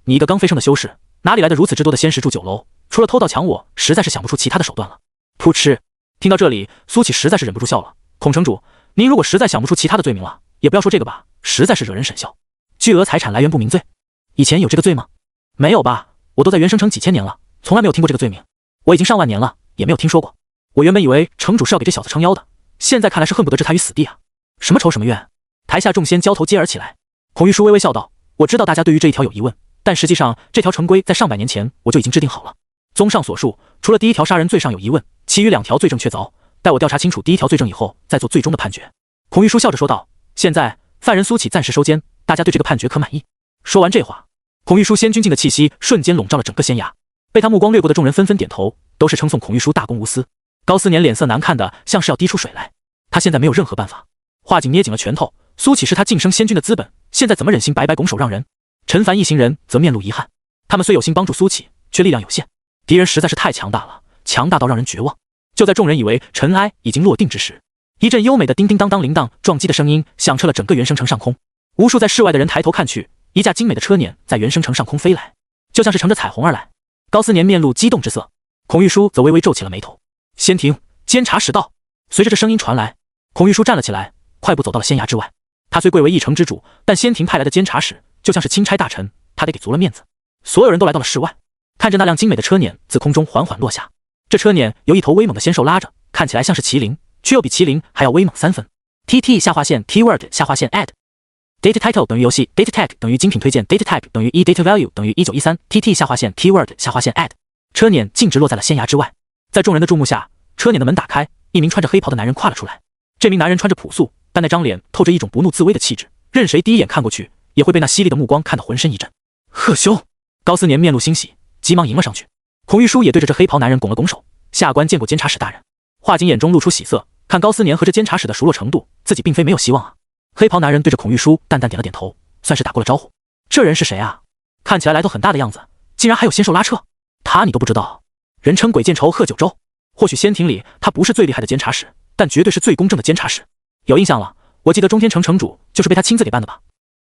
你一个刚飞升的修士，哪里来的如此之多的仙石住酒楼？除了偷盗抢我，实在是想不出其他的手段了。噗嗤！听到这里，苏启实在是忍不住笑了。孔城主，您如果实在想不出其他的罪名了，也不要说这个吧，实在是惹人沈笑。巨额财产来源不明罪，以前有这个罪吗？没有吧，我都在元生城几千年了，从来没有听过这个罪名。我已经上万年了，也没有听说过。我原本以为城主是要给这小子撑腰的，现在看来是恨不得置他于死地啊！什么仇什么怨？台下众仙交头接耳起来。孔玉书微微笑道，我知道大家对于这一条有疑问，但实际上这条城规在上百年前我就已经制定好了。综上所述，除了第1条杀人罪上有疑问，其余2条罪证确凿，待我调查清楚第1条罪证以后，再做最终的判决。孔玉书笑着说道，现在犯人苏启暂时收监，大家对这个判决可满意？说完这话，孔玉书仙君境的气息瞬间笼罩了整个仙崖，被他目光掠过的众人纷纷点头，都是称颂孔玉书大公无私。高思年脸色难看的像是要滴出水来，他现在没有任何办法。华景捏紧了拳头，苏启是他晋升仙君的资本，现在怎么忍心白白拱手让人？陈凡一行人则面露遗憾，他们虽有心帮助苏启，却力量有限，敌人实在是太强大了，强大到让人绝望。就在众人以为尘埃已经落定之时，一阵优美的叮叮当当铃铛撞击的声音响彻了整个原生城上空。无数在室外的人抬头看去，一架精美的车辇在原生城上空飞来，就像是乘着彩虹而来。高思年面露激动之色，孔玉书则微微皱起了眉头。先停，监察使到。随着这声音传来，孔玉书站了起来，快步走到了仙崖之外。他虽贵为一城之主，但仙庭派来的监察使就像是钦差大臣，他得给足了面子。所有人都来到了室外，看着那辆精美的车辇自空中缓缓落下。这车辇由一头威猛的仙兽拉着，看起来像是麒麟，却又比麒麟还要威猛3分。TT 下划线 Keyword 下划线 Add Data Title 等于游戏 Data Tag 等于精品推荐 Data Tag 等于1 Data Value 等于1913 TT 下划线 Keyword 下划线 Add 车辇径直落在了仙崖之外。在众人的注目下，车辇的门打开，一名穿着黑袍的男人跨了出来。这名男人穿着朴素，但那张脸透着一种不怒自威的气质，任谁第一眼看过去也会被那犀利的目光看得浑身一震。贺兄，高思年面露欣喜，急忙迎了上去。孔玉书也对着这黑袍男人拱了拱手，下官见过监察使大人。华景眼中露出喜色，看高思年和这监察使的熟络程度，自己并非没有希望啊。黑袍男人对着孔玉书淡淡点了点头，算是打过了招呼。这人是谁啊？看起来来头很大的样子，竟然还有仙兽拉车。他你都不知道？人称鬼见愁贺九州。或许仙庭里他不是最厉害的监察使，但绝对是最公正的监察使。有印象了，我记得中天城城主就是被他亲自给办的吧？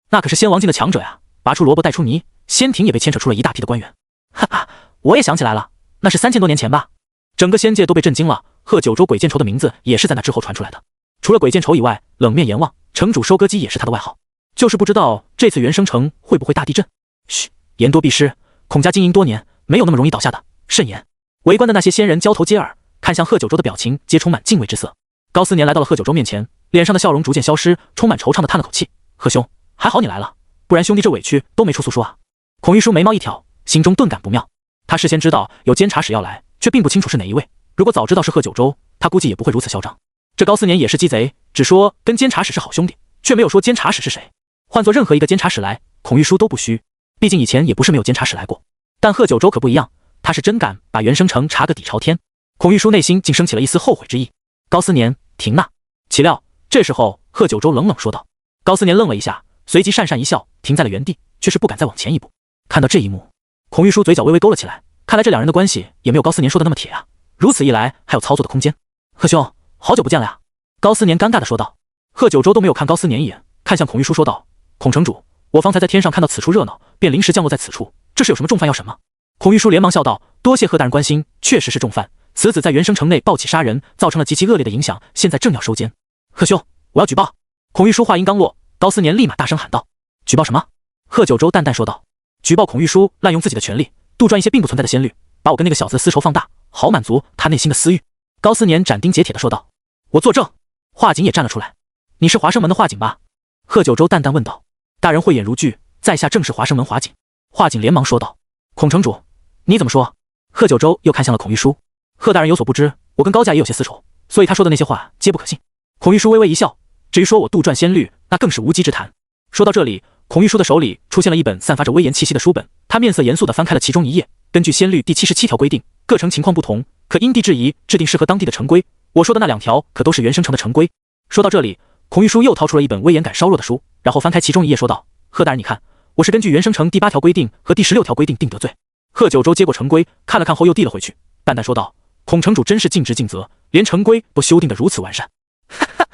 那可是仙王境的强者呀，拔出萝卜带出泥，仙庭也被牵扯出了一大批的官员。哈哈，我也想起来了，那是3000多年前吧？整个仙界都被震惊了，贺九州鬼见愁的名字也是在那之后传出来的。除了鬼见愁以外，冷面阎王、城主收割机也是他的外号。就是不知道这次原生城会不会大地震？嘘，言多必失，孔家经营多年，没有那么容易倒下的，慎言。围观的那些仙人交头接耳，看向贺九州的表情皆充满敬畏之色。高思年来到了贺九州面前，脸上的笑容逐渐消失，充满惆怅的叹了口气：“贺兄，还好你来了，不然兄弟这委屈都没处诉说啊。”孔玉书眉毛一挑，心中顿感不妙。他事先知道有监察使要来，却并不清楚是哪一位。如果早知道是贺九州，他估计也不会如此嚣张。这高思年也是鸡贼，只说跟监察使是好兄弟，却没有说监察使是谁。换做任何一个监察使来，孔玉书都不虚，毕竟以前也不是没有监察使来过。但贺九州可不一样，他是真敢把原生城查个底朝天。孔玉书内心竟升起了一丝后悔之意。高思年，停那！岂料这时候贺九州冷冷说道。高思年愣了一下，随即讪讪一笑，停在了原地，却是不敢再往前一步。看到这一幕，孔玉书嘴角微微勾了起来，看来这两人的关系也没有高思年说的那么铁啊，如此一来还有操作的空间。贺兄，好久不见了呀！高思年尴尬地说道。贺九州都没有看高思年一眼，看向孔玉书说道：“孔城主，我方才在天上看到此处热闹，便临时降落在此处，这是有什么重犯要审吗？”孔玉书连忙笑道：“多谢贺大人关心，确实是重犯。此子在原生城内暴起杀人，造成了极其恶劣的影响，现在正要收监。贺兄，我要举报！”孔玉书话音刚落，高思年立马大声喊道：“举报什么？”贺九州淡淡说道：“举报孔玉书滥用自己的权力，杜撰一些并不存在的仙律，把我跟那个小子的私仇放大，好满足他内心的私欲。”高思年斩钉截铁地说道：“我作证。”华景也站了出来：“你是华生门的华景吧？”贺九州淡淡问道。大人慧眼如炬，在下正是华生门华景。华景连忙说道：“孔城主，你怎么说？”贺九州又看向了孔玉书：“贺大人有所不知，我跟高家也有些私仇，所以他说的那些话皆不可信。”孔玉书微微一笑：“至于说我杜撰仙律，那更是无稽之谈。”说到这里，孔玉书的手里出现了一本散发着威严气息的书本，他面色严肃地翻开了其中一页。根据仙律第77条规定，各城情况不同，可因地制宜制定适合当地的城规。我说的那2条可都是原生城的城规。说到这里，孔玉书又掏出了一本威严感稍弱的书，然后翻开其中一页说道：“贺大人，你看，我是根据原生城第8条规定和第16条规定定得罪。”贺九州接过城规，看了看后又递了回去，淡淡说道：“孔城主真是尽职尽责，连城规都修订得如此完善。”哈哈，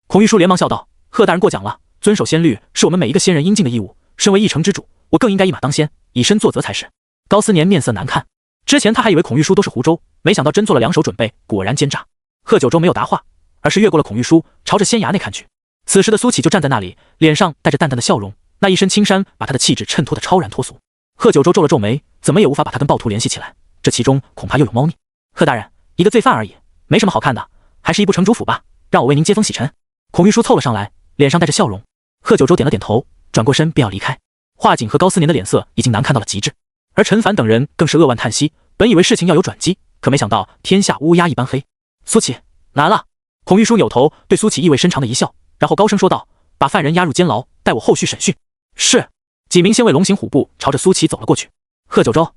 孔玉书连忙笑道：“贺大人过奖了，遵守仙律是我们每一个仙人应尽的义务。身为一城之主，我更应该一马当先，以身作则才是。”高思年面色难看，之前他还以为孔玉书都是胡诌，没想到真做了2手准备，果然奸诈。贺九州没有答话，而是越过了孔玉书，朝着仙崖内看去。此时的苏启就站在那里，脸上带着淡淡的笑容，那一身青衫把他的气质衬托得超然脱俗。贺九州皱了皱眉，怎么也无法把他跟暴徒联系起来，这其中恐怕又有猫腻。贺大人，一个罪犯而已，没什么好看的，还是一步城主府吧，让我为您接风洗尘。孔玉书凑了上来，脸上带着笑容。贺九州点了点头，转过身便要离开。华景和高思年的脸色已经难看到了极致，而陈凡等人更是扼腕叹息，本以为事情要有转机，可没想到天下乌鸦一般黑。苏启，难了。孔玉书扭头对苏启意味深长的一笑，然后高声说道：“把犯人押入监牢，待我后续审讯。是。几名县尉龙行虎步朝着苏琪走了过去。贺九州，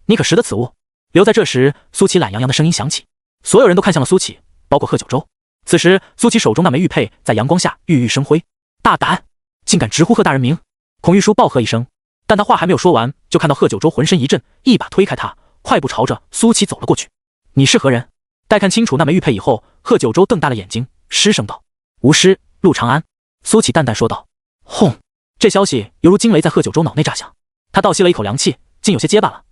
你可识得此物？留在这时，苏琪懒洋洋的声音响起，所有人都看向了苏琪，包括贺九州。此时，苏琪手中那枚玉佩在阳光下熠熠生辉。大胆，竟敢直呼贺大人名！孔玉书暴喝一声，但他话还没有说完，就看到贺九州浑身一震，一把推开他，快步朝着苏琪走了过去。你是何人？待看清楚那枚玉佩以后，贺九州瞪大了眼睛，失声道：“无师，陆长安。”苏琪淡淡说道：“轰！”这消息犹如惊雷在贺九州脑内炸响，他倒吸了一口凉气，竟有些结巴了。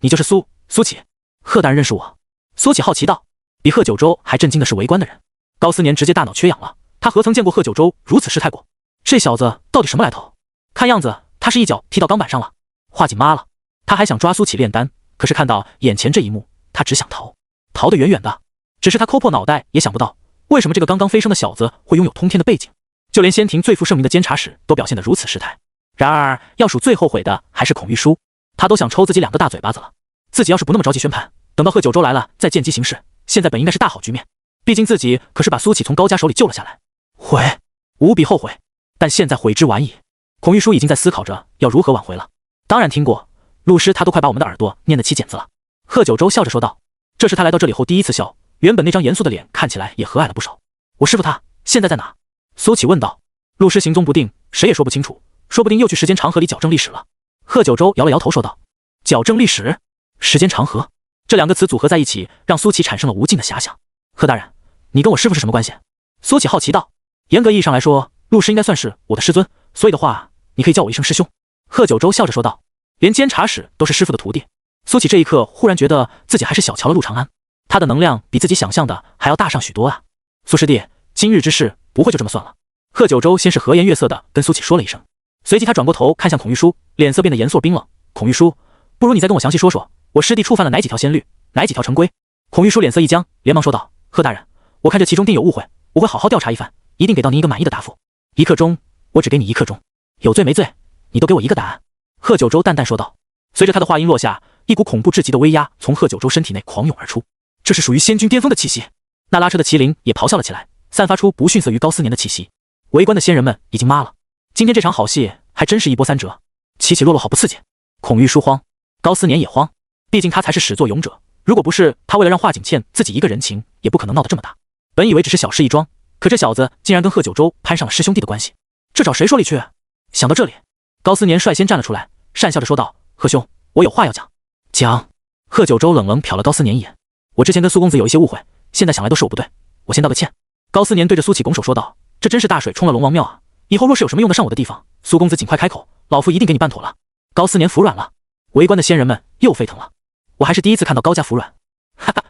你就是苏启？贺大人认识我？苏启好奇道。比贺九州还震惊的是围观的人，高思年直接大脑缺氧了，他何曾见过贺九州如此失态过？这小子到底什么来头？看样子他是一脚踢到钢板上了，话紧妈了。他还想抓苏启炼丹，可是看到眼前这一幕，他只想逃得远远的。只是他抠破脑袋也想不到，为什么这个刚刚飞升的小子会拥有通天的背景。就连仙庭最负盛名的监察使都表现得如此失态。然而要数最后悔的还是孔玉书，他都想抽自己2个大嘴巴子了。自己要是不那么着急宣判，等到贺九州来了再见机行事，现在本应该是大好局面。毕竟自己可是把苏启从高家手里救了下来，无比后悔。但现在悔之晚矣。孔玉书已经在思考着要如何挽回了。当然听过，陆师他都快把我们的耳朵念得起茧子了。贺九州笑着说道，这是他来到这里后第一次笑，原本那张严肃的脸看起来也和蔼了不少。我师父他现在在哪？苏启问道。陆师行踪不定，谁也说不清楚，说不定又去时间长河里矫正历史了。贺九州摇了摇头说道。矫正历史？时间长河？这2个词组合在一起，让苏启产生了无尽的遐想。贺大人，你跟我师父是什么关系？苏启好奇道。严格意义上来说，陆师应该算是我的师尊，所以的话，你可以叫我一声师兄。贺九州笑着说道。连监察使都是师父的徒弟，苏启这一刻忽然觉得自己还是小瞧了陆长安，他的能量比自己想象的还要大上许多啊。苏师弟，今日之事不会就这么算了。贺九州先是和颜悦色的跟苏启说了一声，随即他转过头看向孔玉书，脸色变得严肃冰冷。孔玉书，不如你再跟我详细说说，我师弟触犯了哪几条先律，哪几条成规？孔玉书脸色一僵，连忙说道：贺大人，我看这其中定有误会，我会好好调查一番，一定给到您一个满意的答复。1刻钟，我只给你1刻钟，有罪没罪，你都给我一个答案。贺九州淡淡说道。随着他的话音落下，一股恐怖至极的威压从贺九州身体内狂涌而出，这是属于仙君巅峰的气息。那拉车的麒麟也咆哮了起来，散发出不逊色于高思年的气息。围观的仙人们已经麻了，今天这场好戏还真是一波3折，起起落落好不刺激。孔玉书慌，高思年也慌，毕竟他才是始作俑者，如果不是他为了让华景欠自己一个人情，也不可能闹得这么大。本以为只是小事一桩，可这小子竟然跟贺九州攀上了师兄弟的关系，这找谁说理去？想到这里，高思年率先站了出来，讪笑着说道：贺兄，我有话要讲。讲。贺九州冷冷瞟了高思年一眼，我之前跟苏公子有一些误会，现在想来都是我不对，我先道个歉。高思年对着苏启拱手说道：这真是大水冲了龙王庙啊，以后若是有什么用得上我的地方，苏公子尽快开口，老夫一定给你办妥了。高思年服软了，围观的仙人们又沸腾了，我还是第一次看到高家服软。哈哈，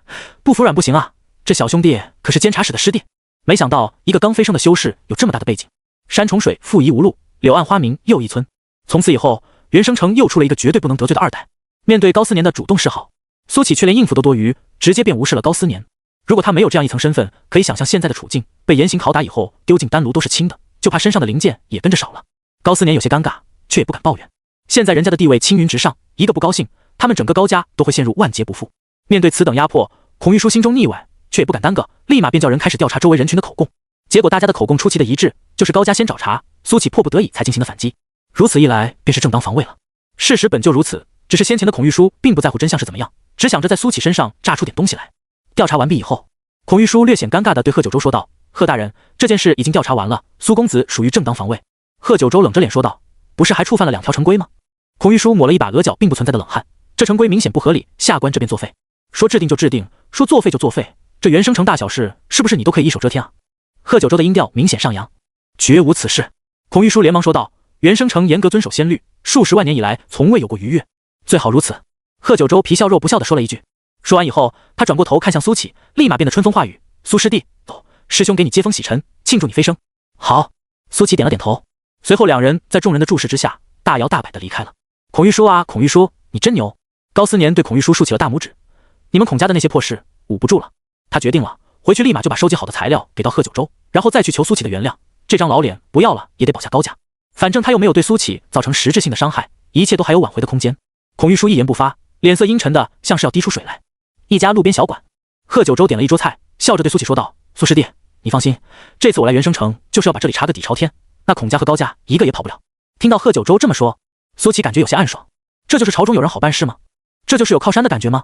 不服软不行啊，这小兄弟可是监察使的师弟，没想到一个刚飞升的修士有这么大的背景。山重水复疑无路，柳暗花明又一村，从此以后原生城又出了一个绝对不能得罪的2代。面对高思年的主动示好，苏启却连应付都多余，直接便无视了高思年。如果他没有这样一层身份，可以想象现在的处境，被严刑拷打以后丢进丹炉都是轻的，就怕身上的零件也跟着少了。高思年有些尴尬，却也不敢抱怨。现在人家的地位青云直上，一个不高兴，他们整个高家都会陷入万劫不复。面对此等压迫，孔玉书心中腻歪，却也不敢耽搁，立马便叫人开始调查周围人群的口供。结果大家的口供出奇的一致，就是高家先找茬，苏启迫不得已才进行的反击。如此一来，便是正当防卫了。事实本就如此，只是先前的孔玉书并不在乎真相是怎么样，只想着在苏启身上炸出点东西来。调查完毕以后，孔玉书略显尴尬地对贺九州说道：贺大人，这件事已经调查完了，苏公子属于正当防卫。贺九州冷着脸说道：不是还触犯了2条成规吗？孔玉书抹了一把额角并不存在的冷汗，这成规明显不合理，下官这便作废。说制定就制定，说作废就作废，这原生城大小事是不是你都可以一手遮天啊？贺九州的音调明显上扬。绝无此事。孔玉书连忙说道：原生城严格遵守仙律，数十万年以来从未有过逾越，最好如此。贺九州皮笑肉不笑地说了一句。说完以后，他转过头看向苏启，立马变得春风化雨：苏师弟，走，师兄给你接风洗尘，庆祝你飞升。好。苏启点了点头。随后2人在众人的注视之下，大摇大摆地离开了。孔玉书啊，孔玉书，你真牛！高思年对孔玉书竖起了大拇指。你们孔家的那些破事捂不住了。他决定了，回去立马就把收集好的材料给到贺九州，然后再去求苏启的原谅。这张老脸不要了也得保下高家，反正他又没有对苏启造成实质性的伤害，一切都还有挽回的空间。孔玉书一言不发，脸色阴沉的像是要滴出水来。一家路边小馆，贺九州点了一桌菜，笑着对苏启说道：苏师弟，你放心，这次我来元生城就是要把这里查个底朝天，那孔家和高家一个也跑不了。听到贺九州这么说，苏琪感觉有些暗爽。这就是朝中有人好办事吗？这就是有靠山的感觉吗？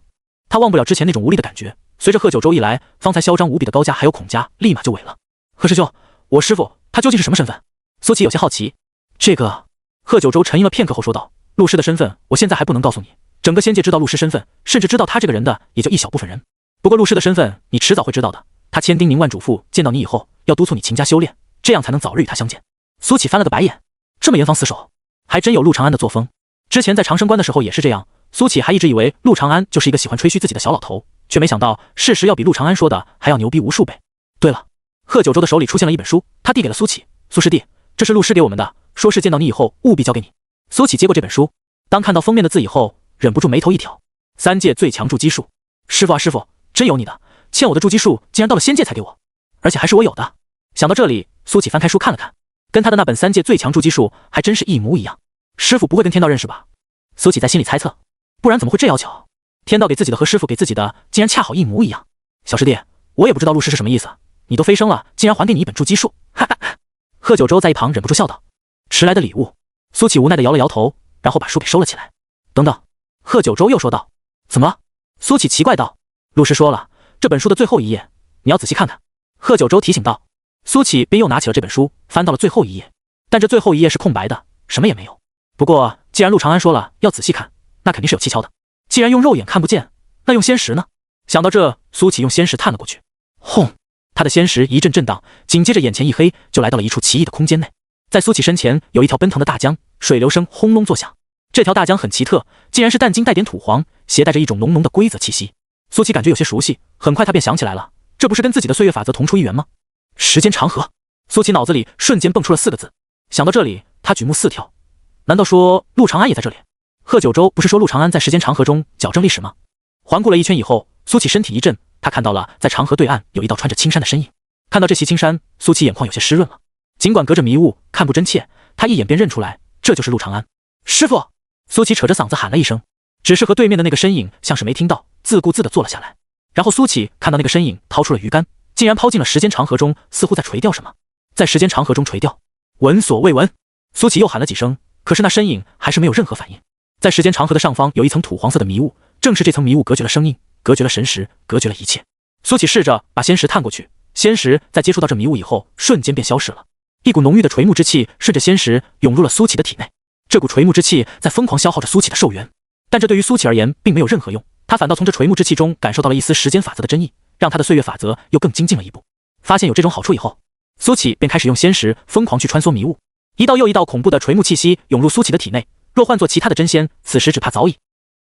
他忘不了之前那种无力的感觉。随着贺九州一来，方才嚣张无比的高家还有孔家立马就萎了。贺师兄，我师父他究竟是什么身份？苏琪有些好奇。这个，贺九州沉吟了片刻后说道：陆师的身份我现在还不能告诉你，整个仙界知道陆师身份，甚至知道他这个人的也就一小部分人。不过陆师的身份你迟早会知道的，他千叮咛万嘱咐，见到你以后要督促你勤加修炼，这样才能早日与他相见。苏琪翻了个白眼，这么严防死守，还真有陆长安的作风。之前在长生关的时候也是这样，苏琪还一直以为陆长安就是一个喜欢吹嘘自己的小老头，却没想到事实要比陆长安说的还要牛逼无数倍。对了，贺九州的手里出现了一本书，他递给了苏琪。苏师弟，这是陆师给我们的，说是见到你以后务必交给你。苏琪接过这本书，当看到封面的字以后，忍不住眉头一挑。3界最强筑基术，师傅啊师傅，真有你的，欠我的筑基术竟然到了仙界才给我，而且还是我有的。想到这里，苏琪翻开书看了看，跟他的那本3界最强筑基术还真是一模一样。师傅不会跟天道认识吧？苏琪在心里猜测，不然怎么会这要巧？天道给自己的和师傅给自己的竟然恰好一模一样。小师弟，我也不知道陆师是什么意思，你都飞升了，竟然还给你一本筑基术，哈哈。贺九州在一旁忍不住笑道。迟来的礼物。苏琪无奈地摇了摇头，然后把书给收了起来。等等，贺九州又说道。怎么了？苏琪奇怪道。陆师说了，这本书的最后一页，你要仔细看看。贺九州提醒道。苏琪便又拿起了这本书，翻到了最后一页，但这最后一页是空白的，什么也没有。不过既然陆长安说了要仔细看，那肯定是有蹊跷的。既然用肉眼看不见，那用仙识呢？想到这，苏琪用仙识探了过去。轰！他的仙识一阵震荡，紧接着眼前一黑，就来到了一处奇异的空间内。在苏琪身前有一条奔腾的大江，水流声轰隆作响。这条大江很奇特，竟然是淡金带点土黄，携带着一种浓浓的规则气息。苏琪感觉有些熟悉，很快他便想起来了，这不是跟自己的岁月法则同出一源吗？时间长河。苏琪脑子里瞬间蹦出了4个字。想到这里，他举目四眺，难道说陆长安也在这里？贺九州不是说陆长安在时间长河中矫正历史吗？环顾了一圈以后，苏琪身体一震，他看到了在长河对岸有一道穿着青衫的身影。看到这袭青衫，苏琪眼眶有些湿润了。尽管隔着迷雾看不真切，他一眼便认出来，这就是陆长安。师傅！苏琪扯着嗓子喊了一声，只是和对面的那个身影像是没听到，自顾自地坐了下来。然后苏琪看到那个身影掏出了鱼竿，竟然抛进了时间长河中，似乎在垂钓什么。在时间长河中垂钓，闻所未闻。苏琪又喊了几声，可是那身影还是没有任何反应。在时间长河的上方有一层土黄色的迷雾，正是这层迷雾隔绝了声音，隔绝了神识，隔绝了一切。苏琪试着把仙识探过去，仙识在接触到这迷雾以后，瞬间便消失了。一股浓郁的垂木之气顺着仙识涌入了苏琪的体内，这股垂木之气在疯狂消耗着苏琪的寿元，但这对于苏琪而言并没有任何用，他反倒从这垂木之气中感受到了一丝时间法则的真意，让他的岁月法则又更精进了一步。发现有这种好处以后，苏琪便开始用仙识疯狂去穿梭迷雾，一道又一道恐怖的垂木气息涌入苏琪的体内，若换作其他的真仙，此时只怕早已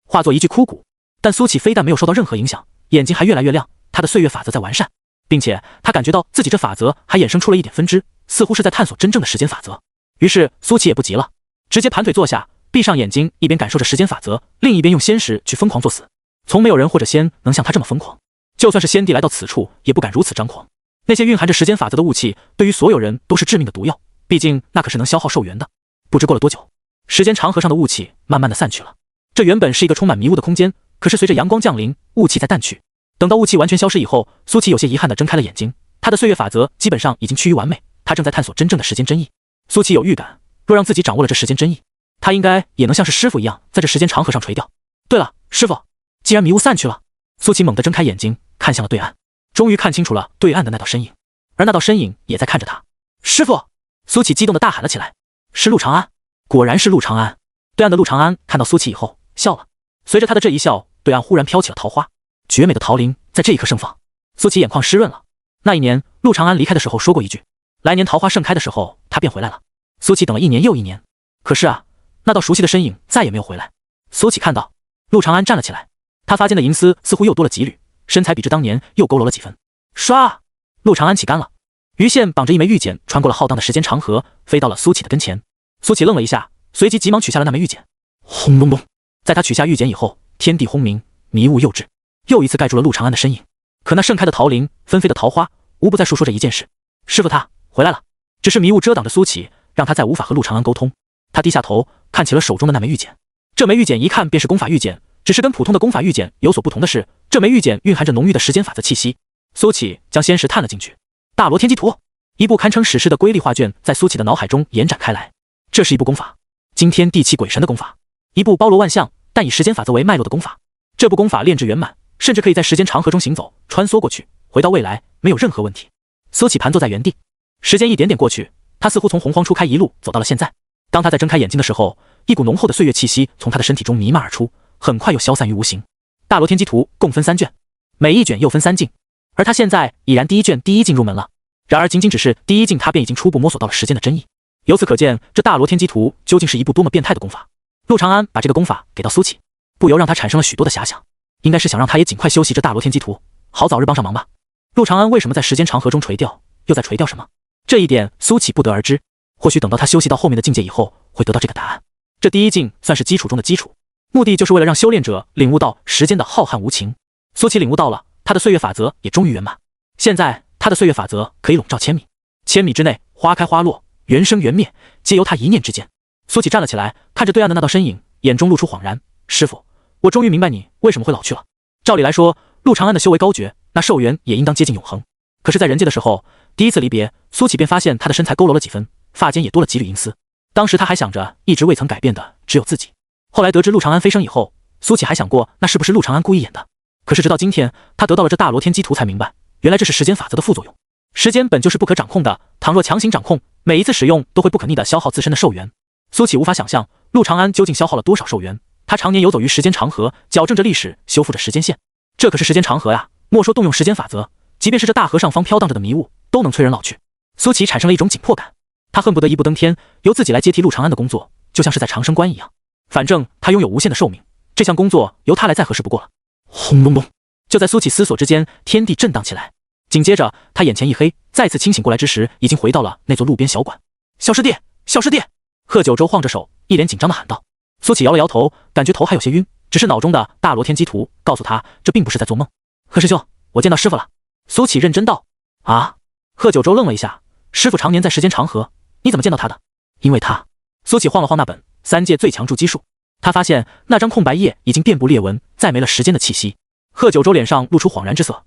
化作一具枯骨。但苏琪非但没有受到任何影响，眼睛还越来越亮，他的岁月法则在完善，并且他感觉到自己这法则还衍生出了一点分支，似乎是在探索真正的时间法则。于是苏琪也不急了，直接盘腿坐下，闭上眼睛，一边感受着时间法则，另一边用仙识去疯狂作死。从没有人或者仙能像他这么疯狂，就算是仙帝来到此处也不敢如此张狂。那些蕴含着时间法则的雾气对于所有人都是致命的毒药，毕竟那可是能消耗寿元的。不知过了多久，时间长河上的雾气慢慢的散去了。这原本是一个充满迷雾的空间，可是随着阳光降临，雾气在淡去。等到雾气完全消失以后，苏琪有些遗憾地睁开了眼睛，他的岁月法则基本上已经趋于完美，他正在探索真正的时间真意。苏琪有预感，若让自己掌握了这时间真意，他应该也能像是师傅一样在这时间长河上垂钓。对了，师傅，既然迷雾散去了，苏琪猛地睁开眼睛，看向了对岸，终于看清楚了对岸的那道身影，而那道身影也在看着他。师傅！苏琪激动地大喊了起来。是陆长安，果然是陆长安。对岸的陆长安看到苏琪以后笑了，随着他的这一笑，对岸忽然飘起了桃花，绝美的桃林在这一刻盛放。苏琪眼眶湿润了。那一年陆长安离开的时候说过一句，来年桃花盛开的时候他便回来了。苏琪等了一年又一年，可是啊，那道熟悉的身影再也没有回来。苏琪看到陆长安站了起来，他发间的银丝似乎又多了几缕，身材比之当年又佝偻了几分。唰，陆长安起竿了，鱼线绑着一枚玉简，穿过了浩荡的时间长河，飞到了苏琪的跟前。苏琪愣了一下，随即急忙取下了那枚玉简。轰隆隆，在他取下玉简以后，天地轰鸣，迷雾又至，又一次盖住了陆长安的身影。可那盛开的桃林，纷飞的桃花，无不在述说着一件事：师傅他回来了。只是迷雾遮挡着苏琪，让他再无法和陆长安沟通。他低下头看起了手中的那枚玉简，这枚玉简一看便是功法玉简，只是跟普通的功法玉简有所不同的是，这枚玉简蕴含着浓郁的时间法则气息。苏琪将仙识探了进去，大罗天机图，一部堪称史诗的瑰丽画卷在苏启的脑海中延展开来。这是一部功法，惊天地泣鬼神的功法，一部包罗万象但以时间法则为脉络的功法。这部功法炼制圆满，甚至可以在时间长河中行走，穿梭过去，回到未来，没有任何问题。苏启盘坐在原地，时间一点点过去，他似乎从洪荒初开一路走到了现在。当他再睁开眼睛的时候，一股浓厚的岁月气息从他的身体中弥漫而出，很快又消散于无形。大罗天机图共分3卷，每一卷又分3境，而他现在已然第1卷第1境入门了。然而仅仅只是第1境，他便已经初步摸索到了时间的真意。由此可见，这大罗天机图究竟是一部多么变态的功法。陆长安把这个功法给到苏启，不由让他产生了许多的遐想，应该是想让他也尽快修习这大罗天机图，好早日帮上忙吧。陆长安为什么在时间长河中垂钓，又在垂钓什么？这一点苏启不得而知，或许等到他修习到后面的境界以后，会得到这个答案。这第1境算是基础中的基础，目的就是为了让修炼者领悟到时间的浩瀚无情。苏启领悟到了，他的岁月法则也终于圆满。现在他的岁月法则可以笼罩千米，千米之内花开花落，缘生缘灭，皆由他一念之间。苏启站了起来，看着对岸的那道身影，眼中露出恍然。师傅，我终于明白你为什么会老去了。照理来说，陆长安的修为高绝，那寿元也应当接近永恒。可是在人界的时候，第一次离别，苏启便发现他的身材佝偻了几分，发间也多了几缕银丝。当时他还想着，一直未曾改变的只有自己。后来得知陆长安飞升以后，苏启还想过那是不是陆长安故意演的。可是直到今天，他得到了这大罗天机图才明白，原来这是时间法则的副作用。时间本就是不可掌控的，倘若强行掌控，每一次使用都会不可逆地消耗自身的寿元。苏启无法想象陆长安究竟消耗了多少寿元。他常年游走于时间长河，矫正着历史，修复着时间线。这可是时间长河呀！莫说动用时间法则，即便是这大河上方飘荡着的迷雾，都能催人老去。苏启产生了一种紧迫感，他恨不得一步登天，由自己来接替陆长安的工作，就像是在长生观一样。反正他拥有无限的寿命，这项工作由他来再合适不过了。轰隆隆！就在苏启思索之间，天地震荡起来。紧接着，他眼前一黑，再次清醒过来之时，已经回到了那座路边小馆。小师弟，小师弟！贺九州晃着手，一脸紧张地喊道。苏启摇了摇头，感觉头还有些晕，只是脑中的大罗天机图告诉他，这并不是在做梦。贺师兄，我见到师傅了。苏启认真道。啊！贺九州愣了一下，师傅常年在时间长河，你怎么见到他的？因为他。苏启晃了晃那本3界最强筑基术，他发现那张空白页已经遍布裂纹，再没了时间的气息。贺九州脸上露出恍然之色，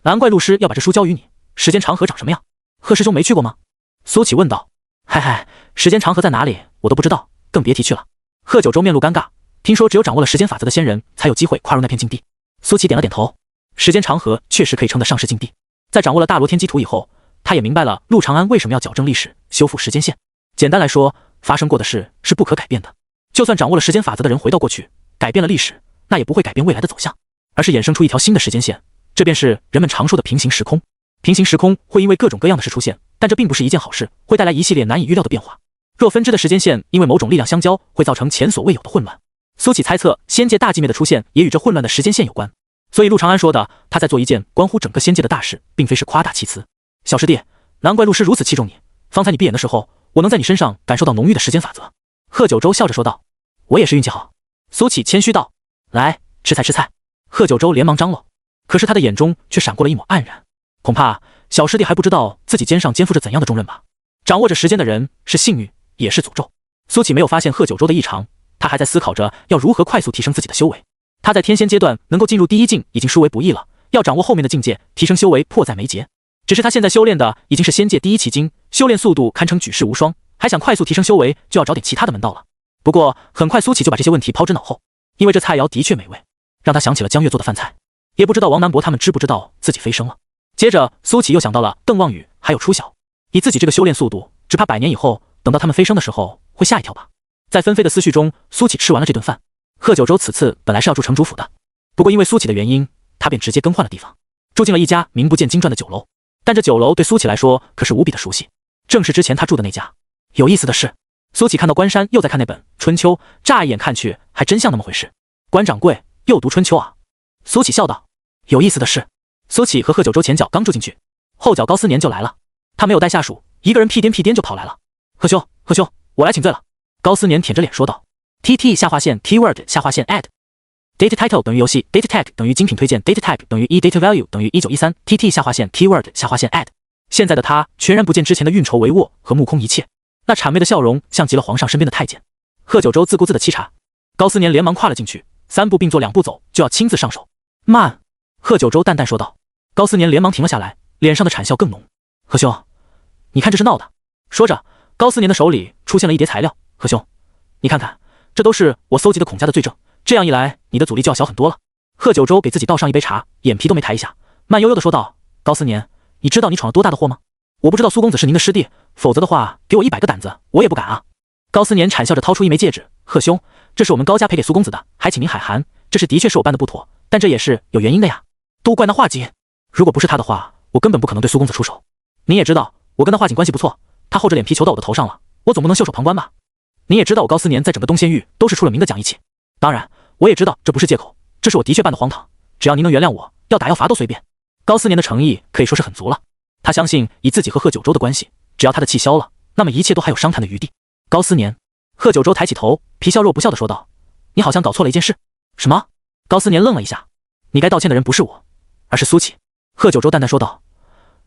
难怪陆师要把这书交于你。时间长河长什么样？贺师兄没去过吗？苏启问道。嗨嗨，时间长河在哪里我都不知道，更别提去了。贺九州面露尴尬，听说只有掌握了时间法则的仙人才有机会跨入那片禁地。苏启点了点头，时间长河确实可以称得上是禁地。在掌握了大罗天机图以后，他也明白了陆长安为什么要矫正历史，修复时间线。简单来说，发生过的事是不可改变的，就算掌握了时间法则的人回到过去，改变了历史，那也不会改变未来的走向，而是衍生出一条新的时间线。这便是人们常说的平行时空。平行时空会因为各种各样的事出现，但这并不是一件好事，会带来一系列难以预料的变化。若分支的时间线因为某种力量相交，会造成前所未有的混乱。苏启猜测仙界大寂灭的出现也与这混乱的时间线有关，所以陆长安说的他在做一件关乎整个仙界的大事，并非是夸大其词。小师弟，难怪陆师如此器重你，方才你闭眼的时候，我能在你身上感受到浓郁的时间法则。贺九州笑着说道。我也是运气好。苏启谦虚道。来，吃菜吃菜。贺九州连忙张罗，可是他的眼中却闪过了一抹黯然。恐怕小师弟还不知道自己肩上肩负着怎样的重任吧。掌握着时间的人是幸运也是诅咒。苏启没有发现贺九州的异常，他还在思考着要如何快速提升自己的修为。他在天仙阶段能够进入第1境已经殊为不易了，要掌握后面的境界，提升修为迫在眉睫。只是他现在修炼的已经是仙界第1奇经，修炼速度堪称举世无双，还想快速提升修为，就要找点其他的门道了。不过很快苏启就把这些问题抛之脑后，因为这菜肴的确美味，让他想起了江月做的饭菜。也不知道王南博他们知不知道自己飞升了。接着苏启又想到了邓望宇还有初晓，以自己这个修炼速度，只怕100年以后等到他们飞升的时候会吓一跳吧。在纷飞的思绪中，苏启吃完了这顿饭。贺九州此次本来是要住城主府的，不过因为苏启的原因，他便直接更换了地方，住进了一家名不见经传的酒楼。但这酒楼对苏启来说可是无比的熟悉，正是之前他住的那家。有意思的是，苏启看到关山又在看那本《春秋》，乍一眼看去还真像那么回事。关掌柜又读《春秋》啊？苏启笑道。有意思的是，苏启和贺九州前脚刚住进去，后脚高思年就来了。他没有带下属，一个人屁颠屁颠就跑来了。贺兄，贺兄，我来请罪了。高思年舔着脸说道。TT 下划线 Keyword 下划线 Add Data Title 等于游戏 Data Tag 等于精品推荐 Data Type 等于Data Value 等于1913 TT 下划线 Keyword 下划线 Add。 现在的他全然不见之前的运筹帷幄和目空一切，那谄媚的笑容像极了皇上身边的太监。贺九州自顾自的沏茶，高思年连忙跨了进去，3步并作2步走，就要亲自上手。慢！贺九州淡淡说道。高思年连忙停了下来，脸上的谄笑更浓。贺兄，你看这是闹的。说着，高思年的手里出现了一叠材料。贺兄，你看看，这都是我搜集的孔家的罪证，这样一来，你的阻力就要小很多了。贺九州给自己倒上一杯茶，眼皮都没抬一下，慢悠悠地说道：“高思年，你知道你闯了多大的祸吗？我不知道苏公子是您的师弟，否则的话，给我100个胆子，我也不敢啊。”高思年谄笑着掏出一枚戒指：“贺兄，这是我们高家赔给苏公子的，还请您海涵。这是的确是我办的不妥，但这也是有原因的呀。都怪那华锦，如果不是他的话，我根本不可能对苏公子出手。您也知道，我跟那华锦关系不错，他厚着脸皮求到我的头上了，我总不能袖手旁观吧？您也知道，我高思年在整个东仙域都是出了名的讲义气。当然，我也知道这不是借口，这是我的确办的荒唐。只要您能原谅我，要打要罚都随便。”高思年的诚意可以说是很足了，他相信以自己和贺九州的关系，只要他的气消了，那么一切都还有商谈的余地。高思年，贺九州抬起头，皮笑肉不笑地说道：“你好像搞错了一件事。”“什么？”高思年愣了一下，“你该道歉的人不是我，而是苏启。”贺九州淡淡说道：“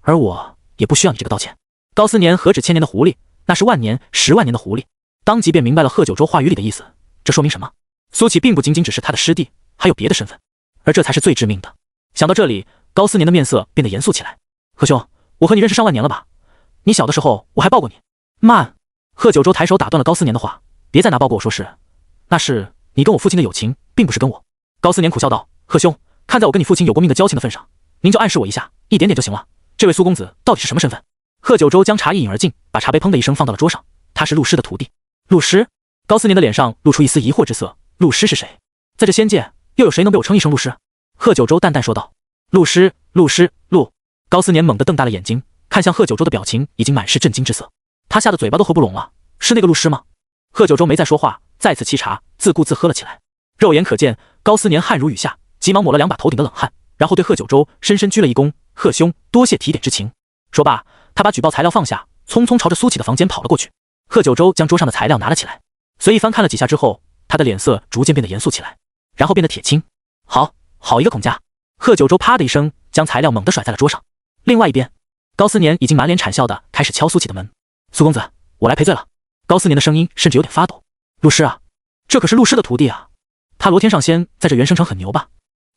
而我也不需要你这个道歉。”高思年何止1000年的狐狸，那是万年、10万年的狐狸，当即便明白了贺九州话语里的意思。这说明什么？苏启并不仅仅只是他的师弟，还有别的身份，而这才是最致命的。想到这里，高思年的面色变得严肃起来。“贺兄，我和你认识上万年了吧？你小的时候我还抱过你。”“慢！”贺九州抬手打断了高思年的话，“别再拿抱过我说事，那是你跟我父亲的友情，并不是跟我。”高思年苦笑道：“贺兄，看在我跟你父亲有过命的交情的份上，您就暗示我一下，一点点就行了。这位苏公子到底是什么身份？”贺九州将茶一饮而尽，把茶杯砰的一声放到了桌上。“他是陆师的徒弟。”“陆师？”高思年的脸上露出一丝疑惑之色。“陆师是谁？在这仙界，又有谁能被我称一声陆师？”贺九州淡淡说道。“陆师，陆师，陆。”高思年猛地瞪大了眼睛，看向贺九州的表情已经满是震惊之色。他吓得嘴巴都合不拢了。“是那个陆师吗？”贺九州没再说话，再次沏茶，自顾自喝了起来。肉眼可见，高思年汗如雨下，急忙抹了2把头顶的冷汗，然后对贺九州深深鞠了一躬：“贺兄，多谢提点之情。”说罢，他把举报材料放下，匆匆朝着苏启的房间跑了过去。贺九州将桌上的材料拿了起来，随意翻看了几下之后，他的脸色逐渐变得严肃起来，然后变得铁青。“好一个孔家！”贺九州啪的一声将材料猛地甩在了桌上。另外一边，高思年已经满脸谄笑的开始敲苏启的门。“苏公子，我来赔罪了。”高思年的声音甚至有点发抖。“陆师啊，这可是陆师的徒弟啊，他罗天上仙在这元生城很牛吧？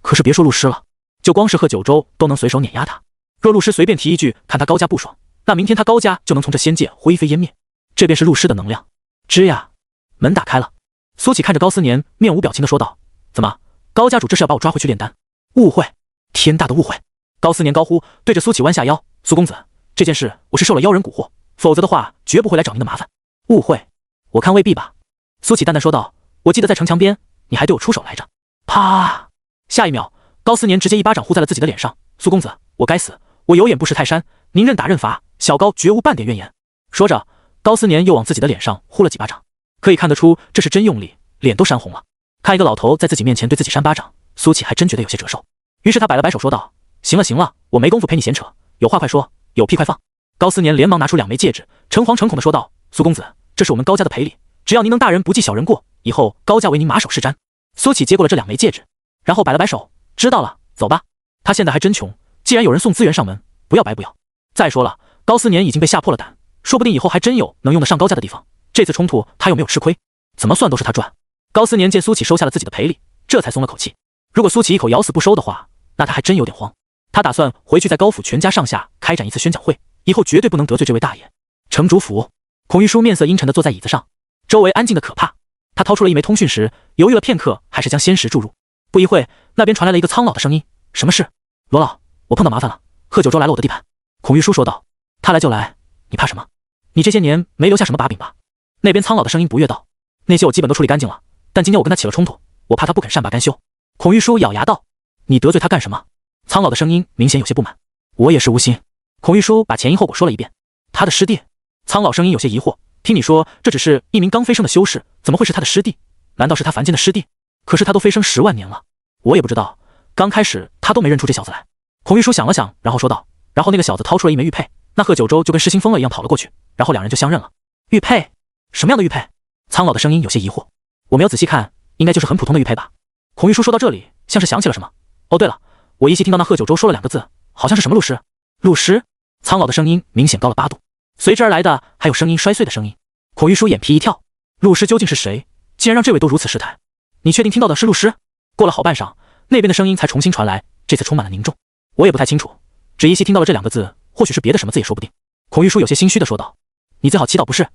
可是别说陆师了，就光是贺九州都能随手碾压他。若陆师随便提一句看他高家不爽，那明天他高家就能从这仙界灰飞烟灭。这便是陆师的能量。”吱呀，门打开了。苏启看着高思年，面无表情的说道：“怎么，高家主这是要把我抓回去炼丹？误会，天大的误会！”高思年高呼，对着苏启弯下腰：“苏公子，这件事我是受了妖人蛊惑，否则的话绝不会来找您的麻烦。”“误会？我看未必吧。”苏启淡淡说道：“我记得在城墙边，你还对我出手来着。”啪！下一秒，高思年直接一巴掌呼在了自己的脸上：“苏公子，我该死，我有眼不识泰山，您任打任罚，小高绝无半点怨言。”说着，高思年又往自己的脸上呼了几巴掌，可以看得出这是真用力，脸都扇红了。看一个老头在自己面前对自己扇巴掌，苏启还真觉得有些折寿。于是他摆了摆手说道：“行了行了，我没工夫陪你闲扯，有话快说，有屁快放。”高思年连忙拿出2枚戒指，诚惶诚恐地说道：“苏公子，这是我们高家的赔礼，只要您能大人不计小人过，以后高家为您马首是瞻。”苏启接过了这2枚戒指，然后摆了摆手：“知道了，走吧。”他现在还真穷，既然有人送资源上门，不要白不要。再说了，高思年已经被吓破了胆，说不定以后还真有能用得上高家的地方。这次冲突他有没有吃亏？怎么算都是他赚。高思年见苏启收下了自己的赔礼，这才松了口气。如果苏启一口咬死不收的话，那他还真有点慌。他打算回去在高府全家上下开展一次宣讲会，以后绝对不能得罪这位大爷。城主府，孔玉书面色阴沉地坐在椅子上，周围安静的可怕。他掏出了一枚通讯石，犹豫了片刻，还是将仙石注入。不一会，那边传来了一个苍老的声音：“什么事？罗老，我碰到麻烦了，贺九州来了我的地盘。”孔玉书说道：“他来就来，你怕什么？你这些年没留下什么把柄吧？”那边苍老的声音不悦道：“那些我基本都处理干净了，但今天我跟他起了冲突，我怕他不肯善罢甘休。”孔玉书咬牙道：“你得罪他干什么？”苍老的声音明显有些不满。“我也是无心。”孔玉书把前因后果说了一遍。“他的师弟？”苍老声音有些疑惑。“听你说这只是一名刚飞升的修士，怎么会是他的师弟？难道是他凡间的师弟？可是他都飞升10万年了，我也不知道。刚开始他都没认出这小子来。”孔玉书想了想，然后说道：“然后那个小子掏出了一枚玉佩，那贺九州就跟失心疯了一样跑了过去，然后2人就相认了。”“玉佩？什么样的玉佩？”苍老的声音有些疑惑。“我没有仔细看，应该就是很普通的玉佩吧。”孔玉书说到这里，像是想起了什么。“哦，对了，我依稀听到那贺九州说了2个字，好像是什么陆师。”“陆师？”苍老的声音明显高了8度，随之而来的还有声音摔碎的声音。孔玉书眼皮一跳，陆师究竟是谁？竟然让这位都如此失态？你确定听到的是陆师？过了好半晌，那边的声音才重新传来，这次充满了凝重。“我也不太清楚，只依稀听到了这2个字，或许是别的什么字也说不定。”孔玉书有些心虚的说道：“你最好祈祷不是。”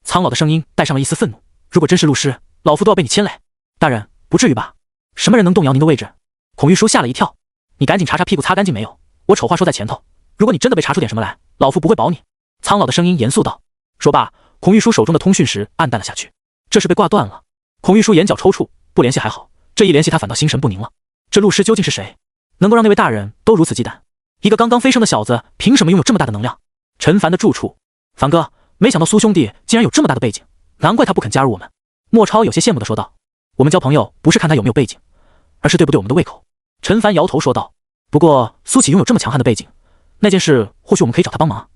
苍老的声音带上了一丝愤怒：“如果真是陆师，老夫都要被你牵累。”大人，不至于吧？什么人能动摇您的位置？孔玉书吓了一跳：“你赶紧查查屁股擦干净没有？我丑话说在前头，如果你真的被查出点什么来，老夫不会保你。”苍老的声音严肃道。说罢，孔玉书手中的通讯石暗淡了下去，这是被挂断了。孔玉书眼角抽搐，不联系还好，这一联系他反倒心神不宁了。这陆师究竟是谁？能够让那位大人都如此忌惮？一个刚刚飞升的小子，凭什么拥有这么大的能量？陈凡的住处，凡哥，没想到苏兄弟竟然有这么大的背景，难怪他不肯加入我们。莫超有些羡慕地说道：“我们交朋友不是看他有没有背景，而是对不对我们的胃口。”陈凡摇头说道：“不过苏启拥有这么强悍的背景，那件事或许我们可以找他帮忙。”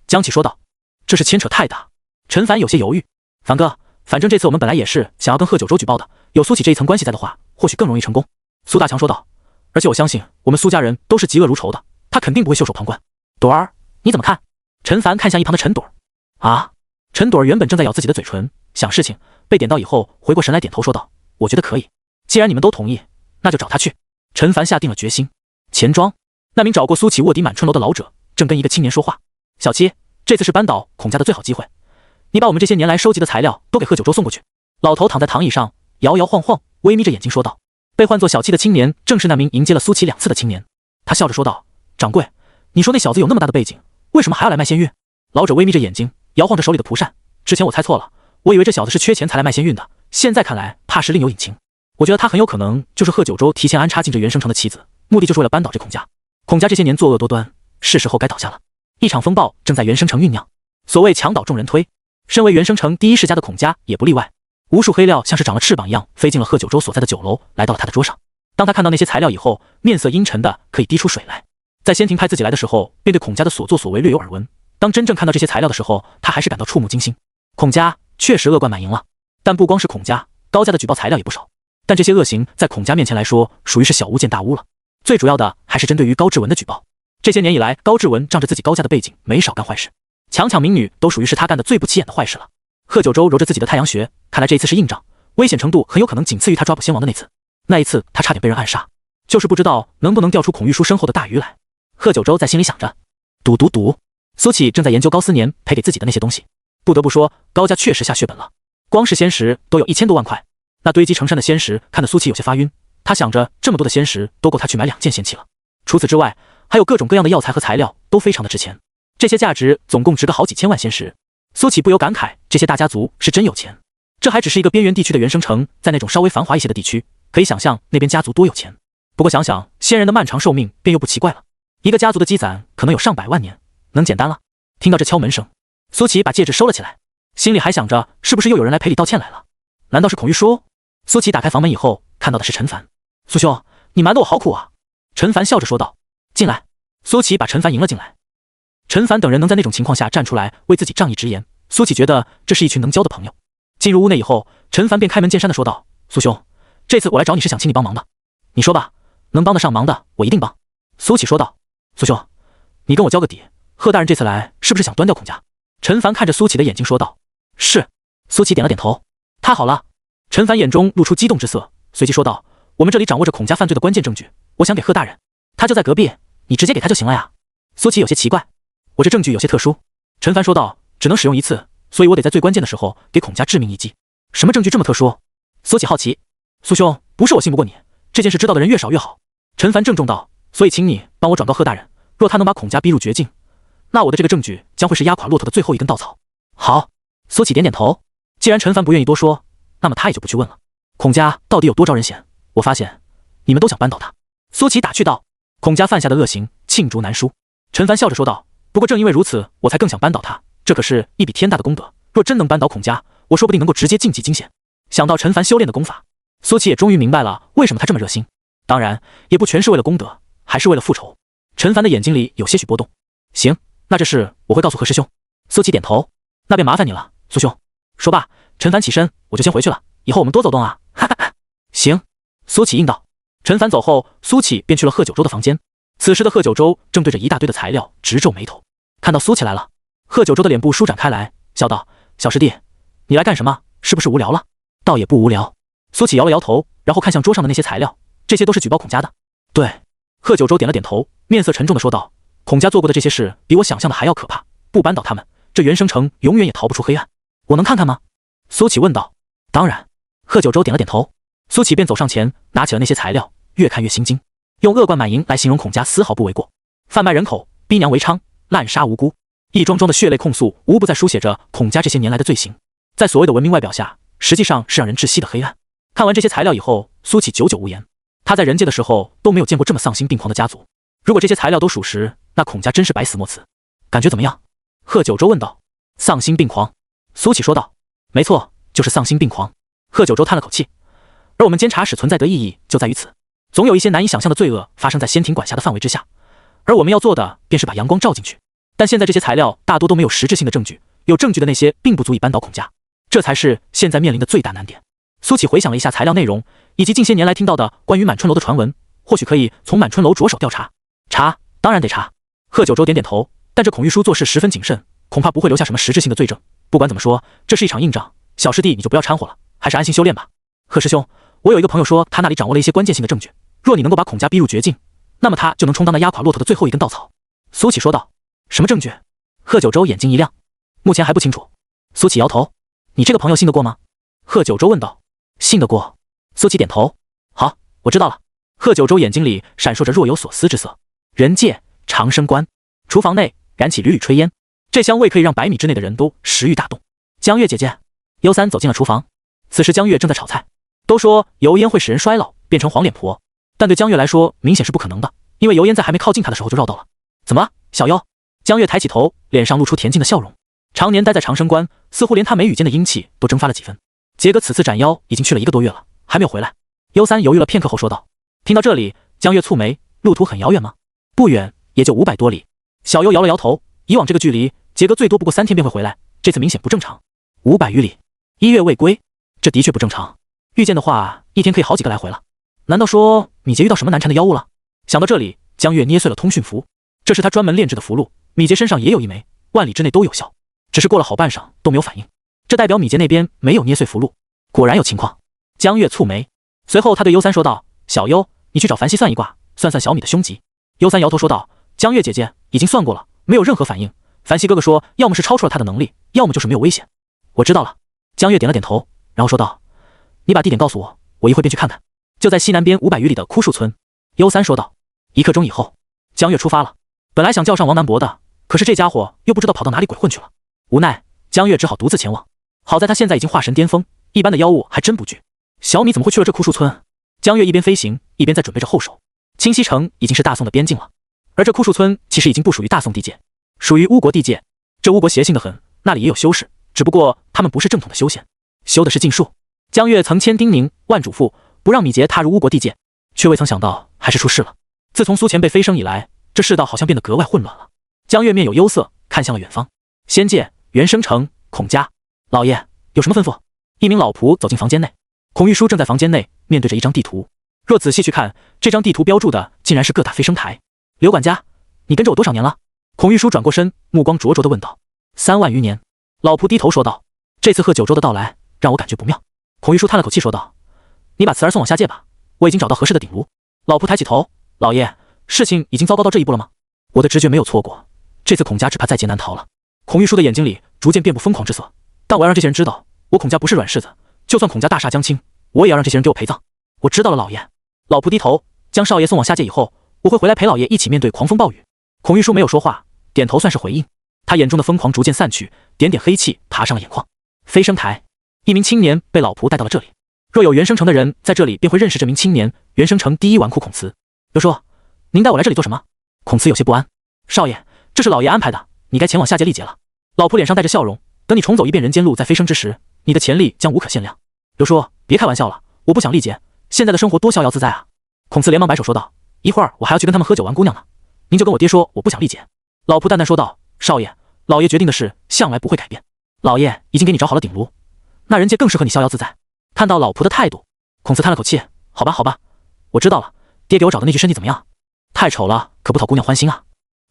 江启说道：“这事牵扯太大。”陈凡有些犹豫：“凡哥，反正这次我们本来也是想要跟贺九州举报的，有苏启这一层关系在的话，或许更容易成功。”苏大强说道：“而且我相信我们苏家人都是嫉恶如仇的，他肯定不会袖手旁观。”朵儿，你怎么看？陈凡看向一旁的陈朵儿。啊！陈朵儿原本正在咬自己的嘴唇，想事情，被点到以后，回过神来点头说道：“我觉得可以。既然你们都同意，那就找他去。”陈凡下定了决心。钱庄，那名找过苏启卧底满春楼的老者正跟一个青年说话：“小七，这次是扳倒孔家的最好机会，你把我们这些年来收集的材料都给贺九州送过去。”老头躺在躺椅上，摇摇晃晃，微眯着眼睛说道。被唤作小七的青年正是那名迎接了苏启2次的青年。他笑着说道：“掌柜，你说那小子有那么大的背景，为什么还要来卖仙运？”老者微眯着眼睛，摇晃着手里的蒲扇。之前我猜错了，我以为这小子是缺钱才来卖仙运的，现在看来怕是另有隐情。我觉得他很有可能就是贺九州提前安插进这元生城的棋子，目的就是为了扳倒这孔家。孔家这些年作恶多端，是时候该倒下了。一场风暴正在元生城酝酿。所谓墙倒众人推，身为元生城第一世家的孔家也不例外。无数黑料像是长了翅膀一样飞进了贺九州所在的酒楼，来到了他的桌上。当他看到那些材料以后，面色阴沉的可以滴出水来。在仙庭派自己来的时候，便对孔家的所作所为略有耳闻。当真正看到这些材料的时候，他还是感到触目惊心。孔家确实恶贯满盈了，但不光是孔家，高家的举报材料也不少。但这些恶行在孔家面前来说，属于是小巫见大巫了。最主要的还是针对于高志文的举报。这些年以来，高志文仗着自己高家的背景，没少干坏事，强抢民女都属于是他干的最不起眼的坏事了。贺九州揉着自己的太阳穴，看来这一次是硬仗，危险程度很有可能仅次于他抓捕仙王的那次。那一次他差点被人暗杀，就是不知道能不能钓出孔玉书身后的大鱼来。贺九州在心里想着。赌，苏启正在研究高思年赔给自己的那些东西。不得不说，高家确实下血本了，光是仙石都有1000多万块。那堆积成山的仙石看得苏启有些发晕，他想着这么多的仙石都够他去买2件仙器了。除此之外，还有各种各样的药材和材料，都非常的值钱，这些价值总共值个好几千万仙石。苏启不由感慨，这些大家族是真有钱。这还只是一个边缘地区的元生城，在那种稍微繁华一些的地区，可以想象那边家族多有钱。不过想想仙人的漫长寿命，便又不奇怪了。一个家族的积攒可能有上百万年，能简单了。听到这敲门声，苏启把戒指收了起来，心里还想着是不是又有人来赔礼道歉来了？难道是孔玉书？苏启打开房门以后，看到的是陈凡。苏兄，你瞒得我好苦啊！陈凡笑着说道。进来。苏启把陈凡迎了进来。陈凡等人能在那种情况下站出来为自己仗义直言，苏启觉得这是一群能交的朋友。进入屋内以后，陈凡便开门见山的说道：“苏兄，这次我来找你是想请你帮忙的，你说吧，能帮得上忙的我一定帮。”苏启说道：“苏兄，你跟我交个底，贺大人这次来是不是想端掉孔家？”陈凡看着苏启的眼睛说道：“是。”苏启点了点头。太好了。陈凡眼中露出激动之色，随即说道：“我们这里掌握着孔家犯罪的关键证据，我想给贺大人。他就在隔壁，你直接给他就行了呀。”苏启有些奇怪：“我这证据有些特殊。”陈凡说道：“只能使用1次，所以我得在最关键的时候给孔家致命一击。”什么证据这么特殊？苏启好奇。苏兄，不是我信不过你，这件事知道的人越少越好。陈凡郑重道：“所以请你帮我转告贺大人，若他能把孔家逼入绝境，那我的这个证据将会是压垮骆驼的最后一根稻草。”好。苏启点点头。既然陈凡不愿意多说，那么他也就不去问了。孔家到底有多招人嫌？我发现你们都想扳倒他。苏启打趣道。孔家犯下的恶行罄竹难书。陈凡笑着说道：“不过正因为如此，我才更想扳倒他，这可是一笔天大的功德。若真能扳倒孔家，我说不定能够直接晋级金仙。”想到陈凡修炼的功法，苏启也终于明白了为什么他这么热心。当然，也不全是为了功德，还是为了复仇。陈凡的眼睛里有些许波动。行，那这事我会告诉贺师兄。苏启点头。那便麻烦你了，苏兄。说罢，陈凡起身，我就先回去了，以后我们多走动啊。哈哈哈。行。苏启应道。陈凡走后，苏启便去了贺九州的房间。此时的贺九州正对着一大堆的材料直皱眉头。看到苏启来了，贺九州的脸部舒展开来，笑道：“小师弟，你来干什么？是不是无聊了？”倒也不无聊。苏启摇了摇头，然后看向桌上的那些材料，这些都是举报孔家的。对。贺九州点了点头，面色沉重地说道：“孔家做过的这些事比我想象的还要可怕，不扳倒他们，这元生城永远也逃不出黑暗。我能看看吗？苏启问道。当然。贺九州点了点头。苏启便走上前，拿起了那些材料，越看越心惊。用恶贯满盈来形容孔家丝毫不为过，贩卖人口，逼娘为娼，滥杀无辜，一桩桩的血泪控诉，无不在书写着孔家这些年来的罪行。在所谓的文明外表下，实际上是让人窒息的黑暗。看完这些材料以后，苏启久久无言。他在人界的时候都没有见过这么丧心病狂的家族。如果这些材料都属实，那孔家真是百死莫辞。感觉怎么样？贺九州问道。丧心病狂。苏启说道。没错，就是丧心病狂。贺九州叹了口气。而我们监察使存在的意义就在于此，总有一些难以想象的罪恶发生在仙庭管辖的范围之下，而我们要做的便是把阳光照进去。但现在这些材料大多都没有实质性的证据，有证据的那些并不足以扳倒孔家，这才是现在面临的最大难点。苏启回想了一下材料内容，以及近些年来听到的关于满春楼的传闻，或许可以从满春楼着手调查。查，当然得查。贺九州点点头，但这孔玉书做事十分谨慎，恐怕不会留下什么实质性的罪证。不管怎么说，这是一场硬仗，小师弟你就不要掺和了，还是安心修炼吧。贺师兄，我有一个朋友说他那里掌握了一些关键性的证据，若你能够把孔家逼入绝境，那么他就能充当那压垮骆驼的最后一根稻草。苏启说道。什么证据？贺九州眼睛一亮。目前还不清楚。苏启摇头。你这个朋友信得过吗？贺九州问道。信得过。苏启点头。好，我知道了。贺九州眼睛里闪烁着若有所思之色。人界长生关，厨房内燃起缕缕炊烟，这香味可以让100米之内的人都食欲大动。江月姐姐。幽三走进了厨房。此时江月正在炒菜。都说油烟会使人衰老，变成黄脸婆，但对江月来说明显是不可能的，因为油烟在还没靠近她的时候就绕道了。怎么，小优？江月抬起头，脸上露出恬静的笑容。常年待在长生关，似乎连他眉宇间的阴气都蒸发了几分。杰哥此次斩妖已经去了1个多月了，还没有回来。幽三犹豫了片刻后说道。听到这里，江月蹙眉，路途很遥远吗？不远，也就500多里。小优摇了摇头，以往这个距离，杰哥最多不过3天便会回来，这次明显不正常。500余里，1月未归，这的确不正常。遇见的话，1天可以好几个来回了。难道说米杰遇到什么难缠的妖物了？想到这里，江月捏碎了通讯符，这是他专门炼制的符箓，米杰身上也有1枚，万里之内都有效，只是过了好半晌都没有反应，这代表米杰那边没有捏碎符箓。果然有情况。江月蹙眉，随后他对幽三说道：小幽，你去找凡西算一卦，算算小米的凶吉。幽三摇头说道：江月姐姐已经算过了，没有任何反应。凡西哥哥说，要么是超出了他的能力，要么就是没有危险。我知道了。江月点了点头，然后说道：你把地点告诉我，我一会便去看看。就在西南边500余里的枯树村。幽三说道。1刻钟以后，江月出发了。本来想叫上王南博的，可是这家伙又不知道跑到哪里鬼混去了。无奈，江月只好独自前往。好在他现在已经化神巅峰，一般的妖物还真不惧。小米怎么会去了这枯树村？江月一边飞行，一边在准备着后手。清溪城已经是大宋的边境了，而这枯树村其实已经不属于大宋地界，属于巫国地界。这巫国邪性的很，那里也有修士，只不过他们不是正统的修仙，修的是禁术。江月曾千叮咛万嘱咐，不让米杰踏入巫国地界，却未曾想到还是出事了。自从苏前辈飞升以来，这世道好像变得格外混乱了。江月面有忧色，看向了远方。仙界元生城孔家。老爷有什么吩咐？一名老仆走进房间内。孔玉书正在房间内面对着一张地图，若仔细去看，这张地图标注的竟然是各大飞升台。刘管家，你跟着我多少年了？孔玉书转过身，目光灼灼地问道。3万余年。老仆低头说道。这次贺九州的到来让我感觉不妙。孔玉书叹了口气说道。你把慈儿送往下界吧，我已经找到合适的顶炉。老仆抬起头，老爷，事情已经糟糕到这一步了吗？我的直觉没有错过，这次孔家只怕在劫难逃了。孔玉书的眼睛里逐渐遍布疯狂之色，但我要让这些人知道，我孔家不是软柿子，就算孔家大厦将倾，我也要让这些人给我陪葬。我知道了，老爷。老仆低头，将少爷送往下界以后，我会回来陪老爷一起面对狂风暴雨。孔玉书没有说话，点头算是回应。他眼中的疯狂逐渐散去，点点黑气爬上了眼眶。飞升台，一名青年被老仆带到了这里。若有元生城的人在这里，便会认识这名青年，元生城第一纨绔孔慈。刘叔，您带我来这里做什么？孔慈有些不安。少爷，这是老爷安排的，你该前往下界历劫了。老仆脸上带着笑容，等你重走一遍人间路，在飞升之时，你的潜力将无可限量。刘叔，别开玩笑了，我不想历劫，现在的生活多逍遥自在啊。孔慈连忙摆手说道。一会儿我还要去跟他们喝酒玩姑娘呢，您就跟我爹说我不想历劫。老仆淡淡说道。少爷，老爷决定的事向来不会改变，老爷已经给你找好了顶炉，那人界更适合你逍遥自在。看到老仆的态度，孔慈叹了口气，好吧好吧，我知道了，爹给我找的那具身体怎么样？太丑了，可不讨姑娘欢心啊。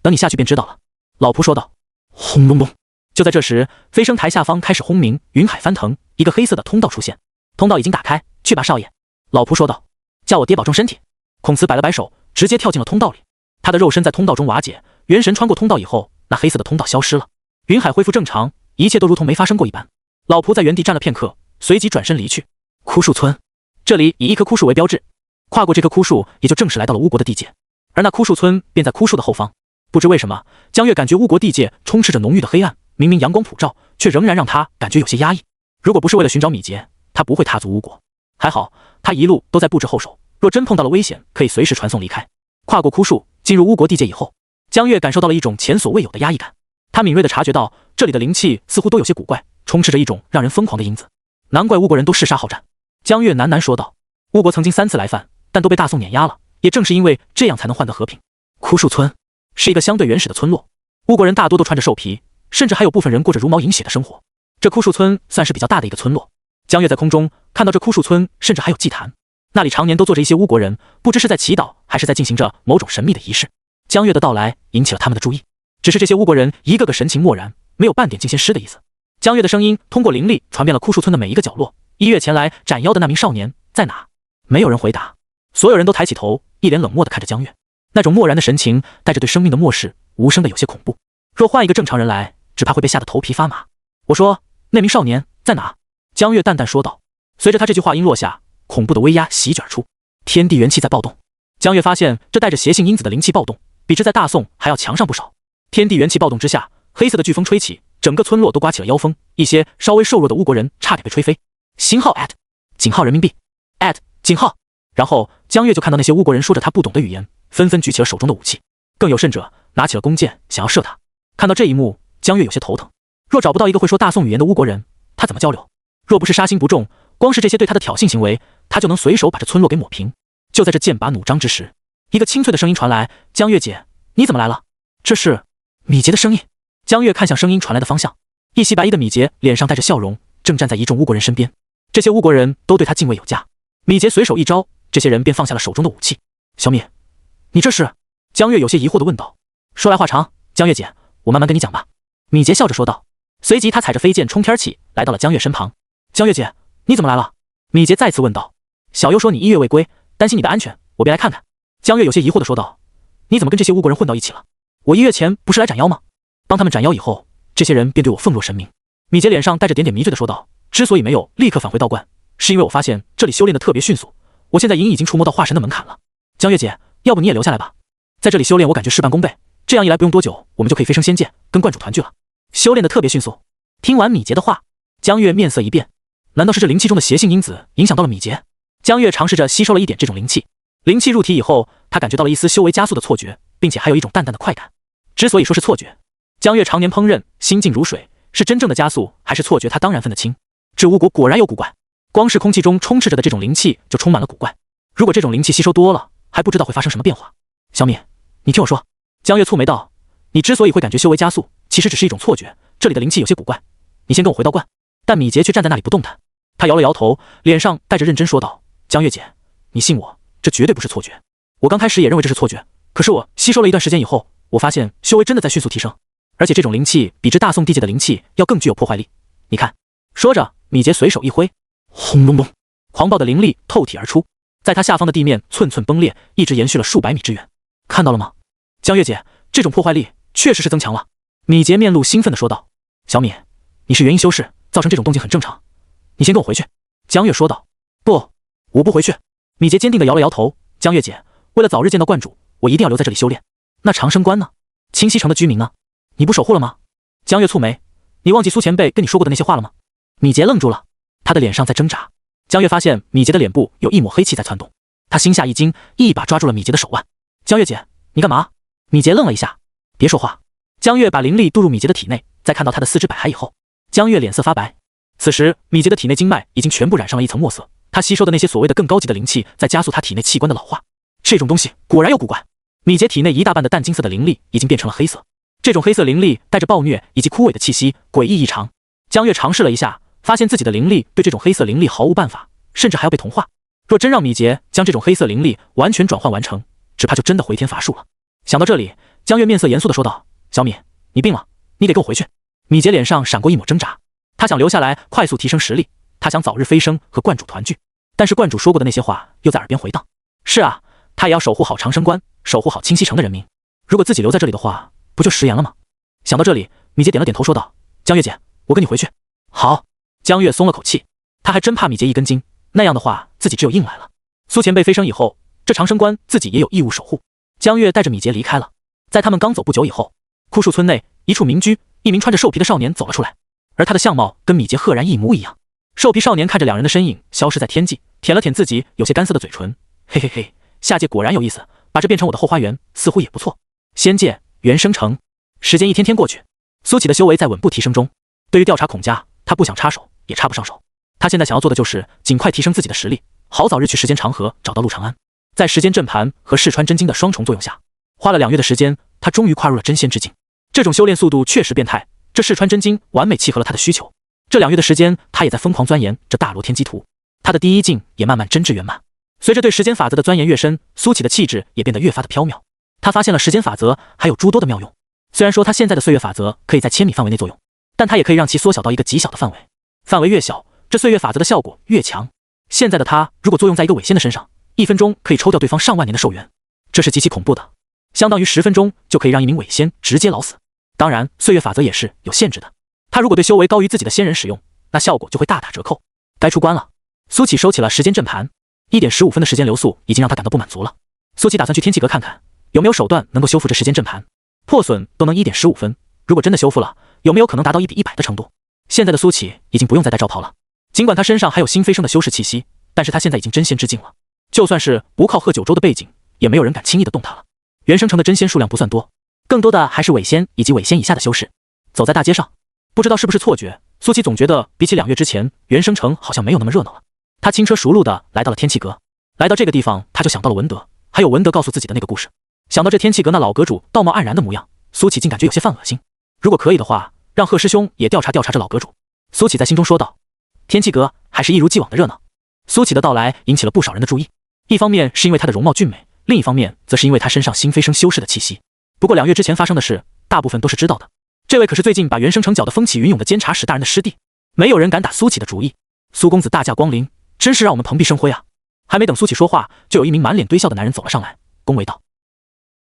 等你下去便知道了。老仆说道。轰隆隆。就在这时，飞升台下方开始轰鸣，云海翻腾，一个黑色的通道出现。通道已经打开，去吧少爷。老仆说道。叫我爹保重身体。孔慈摆了摆手，直接跳进了通道里。他的肉身在通道中瓦解，元神穿过通道以后，那黑色的通道消失了。云海恢复正常，一切都如同没发生过一般。老仆在原地站了片刻，随即转身离去。枯树村，这里以一棵枯树为标志，跨过这棵枯树，也就正式来到了巫国的地界。而那枯树村便在枯树的后方。不知为什么，江月感觉巫国地界充斥着浓郁的黑暗，明明阳光普照，却仍然让他感觉有些压抑。如果不是为了寻找米杰，他不会踏足巫国。还好，他一路都在布置后手，若真碰到了危险，可以随时传送离开。跨过枯树，进入巫国地界以后，江月感受到了一种前所未有的压抑感。他敏锐地察觉到，这里的灵气似乎都有些古怪，充斥着一种让人疯狂的因子。难怪巫国人都嗜杀好战。江月喃喃说道：“巫国曾经3次来犯，但都被大宋碾压了，也正是因为这样才能换得和平。”枯树村是一个相对原始的村落，巫国人大多都穿着兽皮，甚至还有部分人过着茹毛饮血的生活。这枯树村算是比较大的一个村落。江月在空中看到这枯树村，甚至还有祭坛，那里常年都坐着一些巫国人，不知是在祈祷，还是在进行着某种神秘的仪式。江月的到来引起了他们的注意，只是这些巫国人一个个神情漠然，没有半点进仙师的意思。江月的声音通过灵力传遍了枯树村的每一个角落。1月前来斩妖的那名少年在哪？没有人回答，所有人都抬起头，一脸冷漠地看着江月，那种漠然的神情带着对生命的漠视，无声的有些恐怖。若换一个正常人来，只怕会被吓得头皮发麻。我说，那名少年在哪？江月淡淡说道。随着他这句话音落下，恐怖的威压席卷而出，天地元气在暴动。江月发现这带着邪性因子的灵气暴动，比之在大宋还要强上不少。天地元气暴动之下，黑色的飓风吹起，整个村落都刮起了妖风，一些稍微瘦弱的巫国人差点被吹飞。星号井号人民币井号。然后江月就看到那些巫国人说着他不懂的语言，纷纷举起了手中的武器，更有甚者拿起了弓箭想要射他。看到这一幕，江月有些头疼。若找不到一个会说大宋语言的巫国人，他怎么交流？若不是杀心不重，光是这些对他的挑衅行为，他就能随手把这村落给抹平。就在这剑拔弩张之时，一个清脆的声音传来：“江月姐，你怎么来了？”这是米杰的声音。江月看向声音传来的方向，一袭白衣的米杰脸上带着笑容，正站在一众巫国人身边。这些巫国人都对他敬畏有加。米杰随手一招，这些人便放下了手中的武器。小米，你这是？江月有些疑惑地问道。说来话长，江月姐，我慢慢跟你讲吧。米杰笑着说道。随即他踩着飞剑冲天起，来到了江月身旁。江月姐，你怎么来了？米杰再次问道。小优说你1月未归，担心你的安全，我便来看看。江月有些疑惑地说道。你怎么跟这些巫国人混到一起了？我1月前不是来斩妖吗？帮他们斩妖以后，这些人便对我奉若神明。米杰脸上带着点点迷醉地说道。之所以没有立刻返回道观，是因为我发现这里修炼的特别迅速，我现在已经触摸到化神的门槛了。江月姐，要不你也留下来吧，在这里修炼我感觉事半功倍，这样一来不用多久，我们就可以飞升仙界，跟观主团聚了。修炼的特别迅速。听完米杰的话，江月面色一变，难道是这灵气中的邪性因子影响到了米杰？江月尝试着吸收了一点这种灵气，灵气入体以后，他感觉到了一丝修为加速的错觉，并且还有一种淡淡的快感。之所以说是错觉，江月常年烹饪，心静如水，是真正的加速还是错觉，他当然分得清。这巫国果然有古怪，光是空气中充斥着的这种灵气就充满了古怪。如果这种灵气吸收多了，还不知道会发生什么变化。小米，你听我说。江月蹙眉道，你之所以会感觉修为加速，其实只是一种错觉，这里的灵气有些古怪，你先跟我回道观。但米杰却站在那里不动弹，他摇了摇头，脸上带着认真说道，江月姐，你信我，这绝对不是错觉。我刚开始也认为这是错觉，可是我吸收了一段时间以后，我发现修为真的在迅速提升，而且这种灵气比之大宋地界的灵气要更具有破坏力。你看。说着，米杰随手一挥，轰隆隆，狂暴的灵力透体而出，在他下方的地面寸寸崩裂，一直延续了数百米之远。看到了吗？江月姐，这种破坏力确实是增强了。米杰面露兴奋地说道。小米，你是元婴修士，造成这种动静很正常，你先跟我回去。江月说道。不，我不回去。米杰坚定地摇了摇头。江月姐，为了早日见到观主，我一定要留在这里修炼。那长生关呢？清溪城的居民呢？你不守护了吗？江月蹙眉，你忘记苏前辈跟你说过的那些话了吗？米杰愣住了，他的脸上在挣扎。江月发现米杰的脸部有一抹黑气在窜动，他心下一惊，一把抓住了米杰的手腕。江月姐，你干嘛？米杰愣了一下，别说话。江月把灵力渡入米杰的体内，在看到他的四肢百骸以后，江月脸色发白。此时米杰的体内经脉已经全部染上了一层墨色，他吸收的那些所谓的更高级的灵气在加速他体内器官的老化。这种东西果然有古怪。米杰体内一大半的淡金色的灵力已经变成了黑色，这种黑色灵力带着暴虐以及枯萎的气息，诡异异常。江月尝试了一下，发现自己的灵力对这种黑色灵力毫无办法，甚至还要被同化。若真让米杰将这种黑色灵力完全转换完成，只怕就真的回天乏术了。想到这里，江月面色严肃地说道：“小米，你病了，你得跟我回去。”米杰脸上闪过一抹挣扎，他想留下来快速提升实力，他想早日飞升和观主团聚，但是观主说过的那些话又在耳边回荡。是啊，他也要守护好长生关，守护好清溪城的人民。如果自己留在这里的话，不就食言了吗？想到这里，米杰点了点头，说道：“江月姐，我跟你回去。”好。江月松了口气，他还真怕米杰一根筋，那样的话自己只有硬来了。苏前辈飞升以后，这长生关自己也有义务守护。江月带着米杰离开了。在他们刚走不久以后，枯树村内一处民居，一名穿着兽皮的少年走了出来，而他的相貌跟米杰赫然一模一样。兽皮少年看着两人的身影消失在天际，舔了舔自己有些干涩的嘴唇，嘿嘿嘿，下界果然有意思，把这变成我的后花园似乎也不错。仙界原生城，时间一天天过去，苏启的修为在稳步提升中。对于调查孔家，他不想插手也插不上手，他现在想要做的就是尽快提升自己的实力，好早日去时间长河找到陆长安。在时间阵盘和噬川真经的双重作用下，花了2月的时间，他终于跨入了真仙之境。这种修炼速度确实变态，这噬川真经完美契合了他的需求。这2月的时间，他也在疯狂钻研这大罗天机图，他的第一境也慢慢真至圆满。随着对时间法则的钻研越深，苏启的气质也变得越发的飘渺。他发现了时间法则还有诸多的妙用，虽然说他现在的岁月法则可以在1000米范围内作用，但他也可以让其缩小到一个极小的范围，范围越小，这岁月法则的效果越强。现在的他如果作用在一个伪仙的身上，1分钟可以抽掉对方上万年的寿元，这是极其恐怖的，相当于10分钟就可以让一名伪仙直接老死。当然，岁月法则也是有限制的，他如果对修为高于自己的仙人使用，那效果就会大打折扣。该出关了，苏启收起了时间阵盘，1点15分的时间流速已经让他感到不满足了。苏启打算去天气阁看看，有没有手段能够修复这时间阵盘，破损都能1点15分，如果真的修复了，有没有可能达到1比100的程度？现在的苏启已经不用再戴罩袍了，尽管他身上还有新飞升的修士气息，但是他现在已经真仙之境了，就算是不靠贺九州的背景，也没有人敢轻易的动他了。原生城的真仙数量不算多，更多的还是伪仙以及伪仙以下的修士。走在大街上，不知道是不是错觉，苏启总觉得比起2月之前，原生城好像没有那么热闹了。他轻车熟路的来到了天气阁，来到这个地方，他就想到了文德，还有文德告诉自己的那个故事。想到这天气阁那老阁主道貌岸然的模样，苏启竟感觉有些犯恶心。如果可以的话，让贺师兄也调查调查这老阁主。苏启在心中说道。天气阁还是一如既往的热闹。苏启的到来引起了不少人的注意，一方面是因为他的容貌俊美，另一方面则是因为他身上新飞升修士的气息。不过2月之前发生的事，大部分都是知道的。这位可是最近把原生城搅得风起云涌的监察使大人的师弟，没有人敢打苏启的主意。苏公子大驾光临，真是让我们蓬荜生辉啊！还没等苏启说话，就有一名满脸堆笑的男人走了上来，恭维道：“